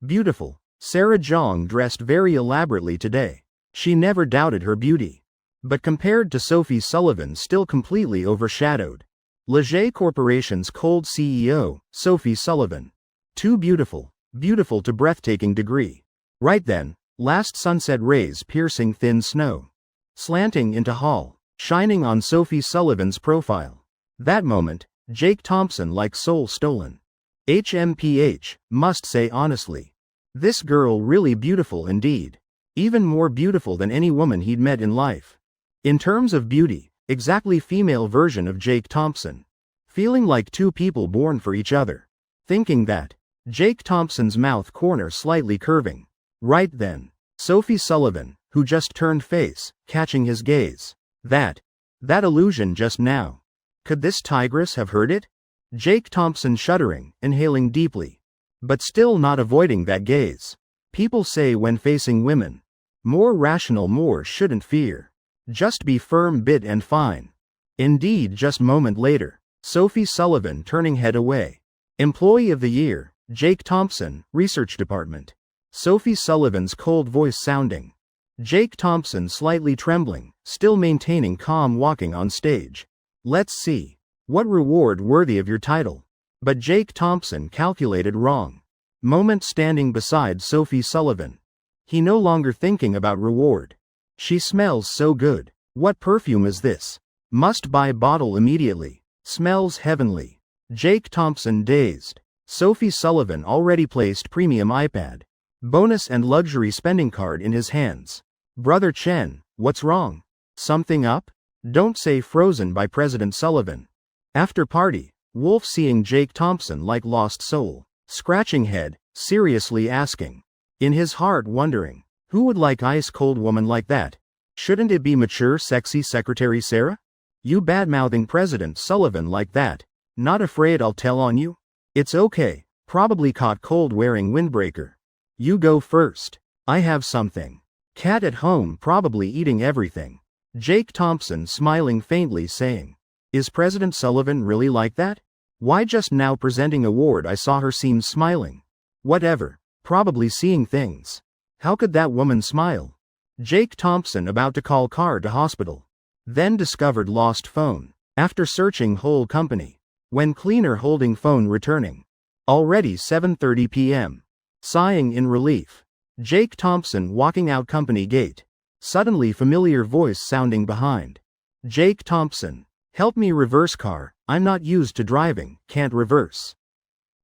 Beautiful. Sarah Zhang dressed very elaborately today. She never doubted her beauty. But compared to Sophie Sullivan still completely overshadowed. Leger Corporation's cold CEO, Sophie Sullivan. Too beautiful. Beautiful to breathtaking degree. Right then, last sunset rays piercing thin snow. Slanting into hall, shining on Sophie Sullivan's profile. That moment, Jake Thompson like soul stolen. HMPH, must say honestly. This girl really beautiful indeed. Even more beautiful than any woman he'd met in life. In terms of beauty, exactly female version of Jake Thompson. Feeling like two people born for each other. Thinking that. Jake Thompson's mouth corner slightly curving. Right then. Sophie Sullivan, who just turned face, catching his gaze. That illusion just now. Could this tigress have heard it? Jake Thompson shuddering, inhaling deeply. but still not avoiding that gaze. People say when facing women, more rational, more shouldn't fear. Just be firm, bit and fine. Indeed, just moment later, Sophie Sullivan turning head away. Employee of the Year, Jake Thompson, Research Department. Sophie Sullivan's cold voice sounding. Jake Thompson slightly trembling, still maintaining calm, walking on stage. Let's see. What reward worthy of your title? But Jake Thompson calculated wrong. Moment standing beside Sophie Sullivan. He no longer thinking about reward. She smells so good. What perfume is this? Must buy bottle immediately. Smells heavenly. Jake Thompson dazed. Sophie Sullivan already placed premium iPad, bonus and luxury spending card in his hands. Brother Chen, what's wrong? Something up? Don't say frozen by President Sullivan. After party, Wolf seeing Jake Thompson like lost soul, scratching head, seriously asking. In his heart wondering, who would like ice-cold woman like that? Shouldn't it be mature sexy Secretary Sarah? You bad-mouthing President Sullivan like that. Not afraid I'll tell on you? It's okay, probably caught cold wearing windbreaker. You go first. I have something. Cat at home probably eating everything. Jake Thompson smiling faintly saying, is President Sullivan really like that? Why just now presenting award I saw her seem smiling. Whatever, probably seeing things. How could that woman smile? Jake Thompson about to call car to hospital. Then discovered lost phone. After searching whole company. When cleaner holding phone returning. Already 7:30 p.m. Sighing in relief. Jake Thompson walking out company gate. Suddenly familiar voice sounding behind. Jake Thompson. Help me reverse car, I'm not used to driving, can't reverse.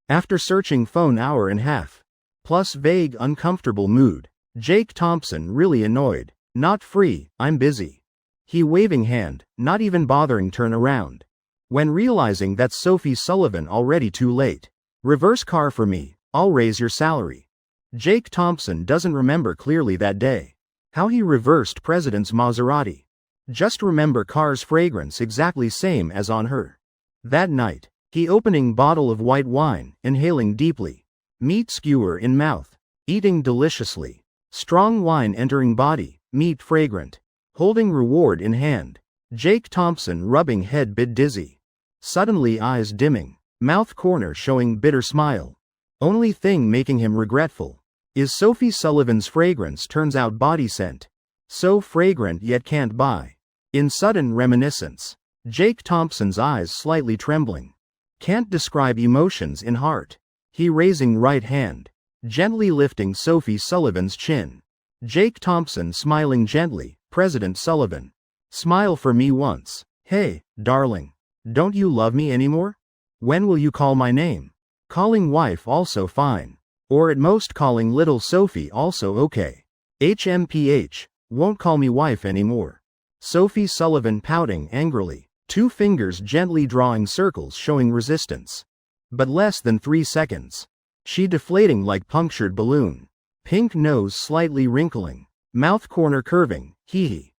After searching phone hour and half. Plus vague uncomfortable mood. Jake Thompson really annoyed. Not free, I'm busy. He waving hand, not even bothering turn around. When realizing that's Sophie Sullivan already too late. Reverse car for me, I'll raise your salary. Jake Thompson doesn't remember clearly that day. How he reversed President's Maserati. Just remember car's fragrance exactly same as on her. That night, he opening bottle of white wine, inhaling deeply. Meat skewer in mouth. Eating deliciously. Strong wine entering body, meat fragrant. Holding reward in hand. Jake Thompson rubbing head bit dizzy. Suddenly eyes dimming. Mouth corner showing bitter smile. Only thing making him regretful is Sophie Sullivan's fragrance turns out body scent. So fragrant yet can't buy. In sudden reminiscence. Jake Thompson's eyes slightly trembling. Can't describe emotions in heart. He raising right hand. Gently lifting Sophie Sullivan's chin. Jake Thompson smiling gently. President Sullivan. Smile for me once. Hey, darling. Don't you love me anymore? When will you call my name? Calling wife also fine. Or at most calling little Sophie also okay. HMPH. Won't call me wife anymore. Sophie Sullivan pouting angrily. 2 fingers gently drawing circles showing resistance. But less than 3 seconds. She deflating like punctured balloon. Pink nose slightly wrinkling. Mouth corner curving. Hee hee.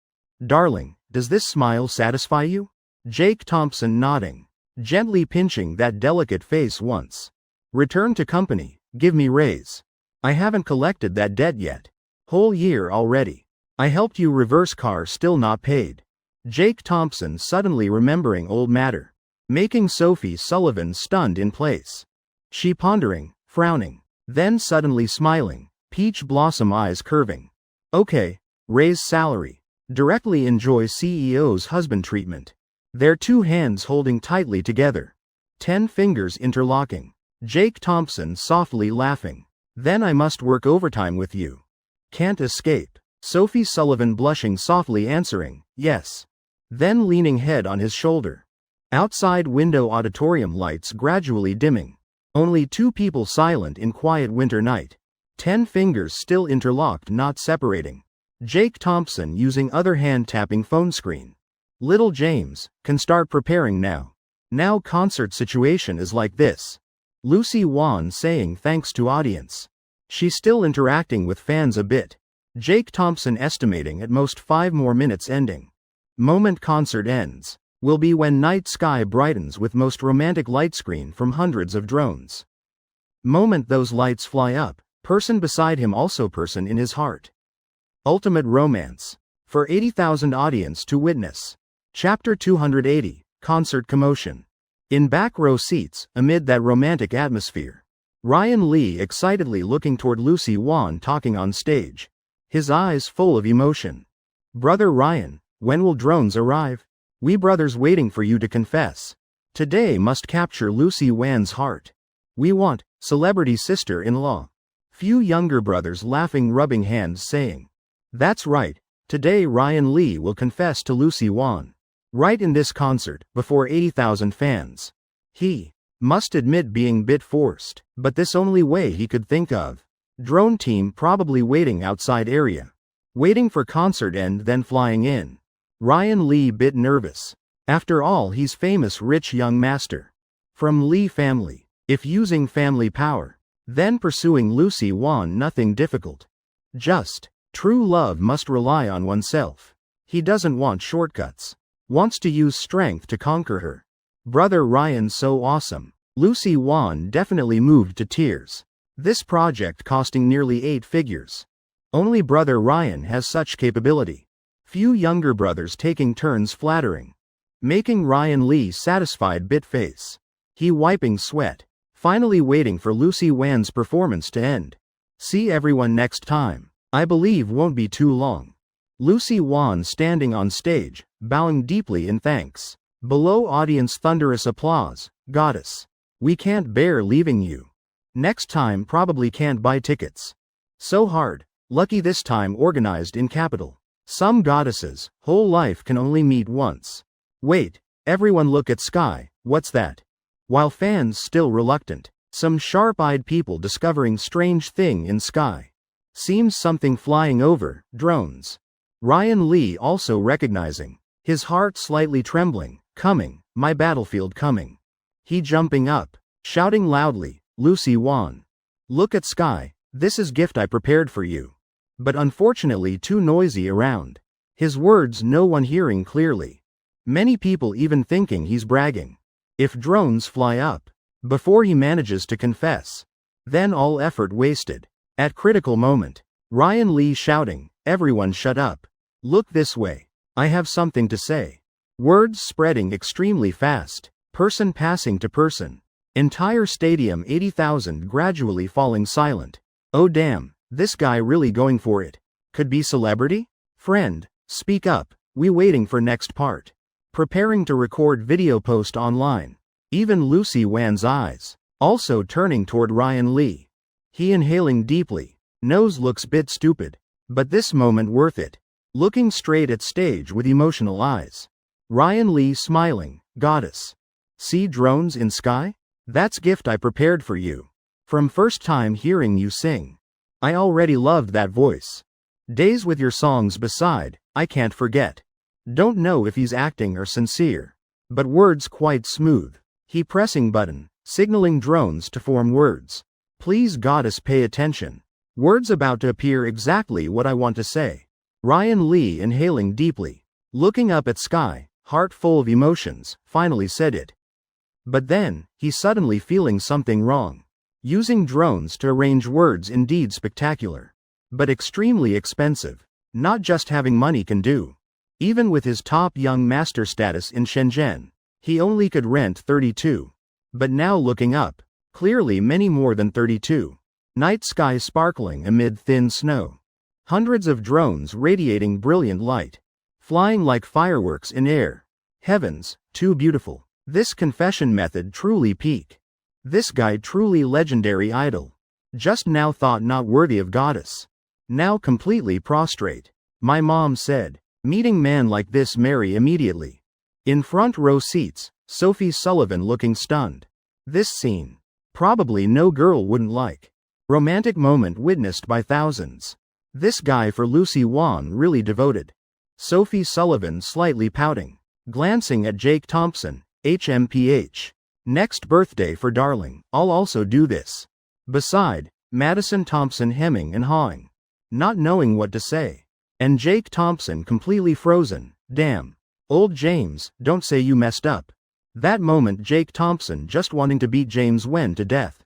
Darling, does this smile satisfy you? Jake Thompson nodding. Gently pinching that delicate face once. Return to company, give me raise. I haven't collected that debt yet. Whole year already. I helped you reverse car still not paid. Jake Thompson suddenly remembering old matter. Making Sophie Sullivan stunned in place. She pondering, frowning. Then suddenly smiling. Peach blossom eyes curving. Okay, raise salary. Directly enjoy CEO's husband treatment. Their 2 hands holding tightly together. 10 fingers interlocking. Jake Thompson softly laughing. Then I must work overtime with you. Can't escape. Sophie Sullivan blushing softly answering, yes. Then leaning head on his shoulder. Outside window auditorium lights gradually dimming. Only 2 people silent in quiet winter night. 10 fingers still interlocked not separating. Jake Thompson using other hand tapping phone screen. Little James, can start preparing now. Now concert situation is like this. Lucy Wan saying thanks to audience. She's still interacting with fans a bit. Jake Thompson estimating at most 5 more minutes ending. Moment concert ends. Will be when night sky brightens with most romantic light screen from hundreds of drones. Moment those lights fly up, person beside him also person in his heart. Ultimate romance. For 80,000 audience to witness. Chapter 280, Concert Commotion. In back row seats, amid that romantic atmosphere, Ryan Lee excitedly looking toward Lucy Wan talking on stage. His eyes full of emotion. Brother Ryan, when will drones arrive? We brothers waiting for you to confess. Today must capture Lucy Wan's heart. We want, celebrity sister-in-law. Few younger brothers laughing rubbing hands saying. That's right. Today Ryan Lee will confess to Lucy Wan. Right in this concert, before 80,000 fans. He must admit being bit forced, but this only way he could think of. Drone team probably waiting outside area. Waiting for concert end then flying in. Ryan Lee bit nervous. After all he's famous rich young master. From Lee family. If using family power. Then pursuing Lucy Wan nothing difficult. Just. True love must rely on oneself. He doesn't want shortcuts. Wants to use strength to conquer her. Brother Ryan so awesome. Lucy Wan definitely moved to tears. This project costing nearly 8 figures. Only brother Ryan has such capability. Few younger brothers taking turns flattering. Making Ryan Lee satisfied bit face. He wiping sweat. Finally waiting for Lucy Wan's performance to end. See everyone next time. I believe won't be too long. Lucy Wan standing on stage, bowing deeply in thanks. Below audience thunderous applause. Goddess. We can't bear leaving you. Next time probably can't buy tickets. So hard. Lucky this time organized in capital. Some goddesses, whole life can only meet once. Wait. Everyone look at sky. What's that? While fans still reluctant. Some sharp-eyed people discovering strange thing in sky. Seems something flying over, drones. Ryan Lee also recognizing. His heart slightly trembling, coming, my battlefield coming. He jumping up, shouting loudly, Lucy Wan. Look at sky, this is gift I prepared for you. But unfortunately too noisy around. His words no one hearing clearly. Many people even thinking he's bragging. If drones fly up. Before he manages to confess. Then all effort wasted. At critical moment, Ryan Lee shouting, everyone shut up. Look this way. I have something to say. Words spreading extremely fast. Person passing to person. Entire stadium 80,000 gradually falling silent. Oh damn, this guy really going for it. Could be celebrity? Friend, speak up, we waiting for next part. Preparing to record video post online. Even Lucy Wan's eyes. Also turning toward Ryan Lee. He inhaling deeply. Nose looks bit stupid. But this moment worth it. Looking straight at stage with emotional eyes. Ryan Lee smiling, goddess. See drones in sky? That's gift I prepared for you. From first time hearing you sing. I already loved that voice. Days with your songs beside, I can't forget. Don't know if he's acting or sincere. But words quite smooth. He pressing button, signaling drones to form words. Please goddess pay attention. Words about to appear exactly what I want to say. Ryan Lee inhaling deeply. Looking up at sky, heart full of emotions, finally said it. But then, he suddenly feeling something wrong. Using drones to arrange words indeed spectacular. But extremely expensive. Not just having money can do. Even with his top young master status in Shenzhen, he only could rent 32. But now looking up, clearly many more than 32. Night sky sparkling amid thin snow. Hundreds of drones radiating brilliant light. Flying like fireworks in air. Heavens, too beautiful. This confession method truly peak. This guy truly legendary idol. Just now thought not worthy of goddess. Now completely prostrate. My mom said, meeting man like this marry immediately. In front row seats, Sophie Sullivan looking stunned. This scene. Probably no girl wouldn't like. Romantic moment witnessed by thousands. This guy for Lucy Wan really devoted. Sophie Sullivan slightly pouting. Glancing at Jake Thompson, HMPH. Next birthday for darling, I'll also do this. Beside, Madison Thompson hemming and hawing. Not knowing what to say. And Jake Thompson completely frozen, damn. Old James, don't say you messed up. That moment Jake Thompson just wanting to beat James Wen to death.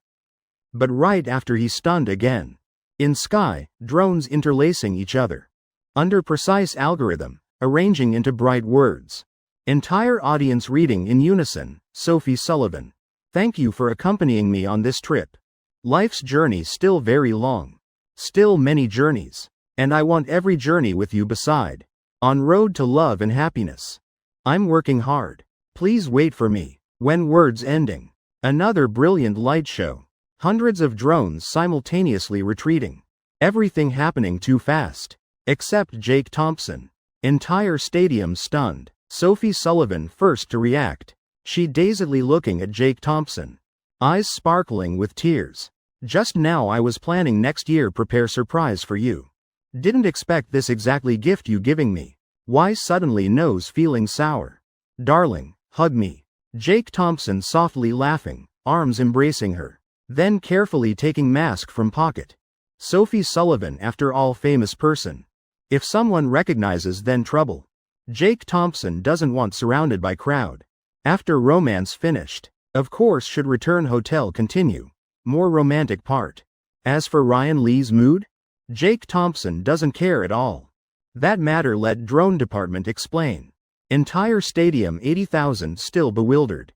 But right after he stunned again. In sky, drones interlacing each other. Under precise algorithm, arranging into bright words. Entire audience reading in unison, Sophie Sullivan. Thank you for accompanying me on this trip. Life's journey still very long. Still many journeys. And I want every journey with you beside. On road to love and happiness. I'm working hard. Please wait for me. When words ending. Another brilliant light show. Hundreds of drones simultaneously retreating. Everything happening too fast. Except Jake Thompson. Entire stadium stunned. Sophie Sullivan first to react. She dazedly looking at Jake Thompson. Eyes sparkling with tears. Just now I was planning next year prepare surprise for you. Didn't expect this exactly gift you giving me. Why suddenly nose feeling sour? Darling, hug me. Jake Thompson softly laughing, arms embracing her. Then carefully taking mask from pocket. Sophie Sullivan after all famous person. If someone recognizes then trouble. Jake Thompson doesn't want surrounded by crowd. After romance finished. Of course should return hotel continue. More romantic part. As for Ryan Lee's mood? Jake Thompson doesn't care at all. That matter let drone department explain. Entire stadium 80,000 still bewildered.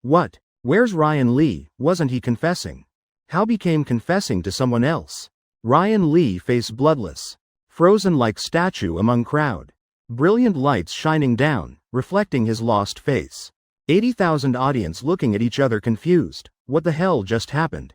What? Where's Ryan Lee? Wasn't he confessing? How became confessing to someone else? Ryan Lee face bloodless. Frozen like statue among crowd. Brilliant lights shining down, reflecting his lost face. 80,000 audience looking at each other confused. What the hell just happened?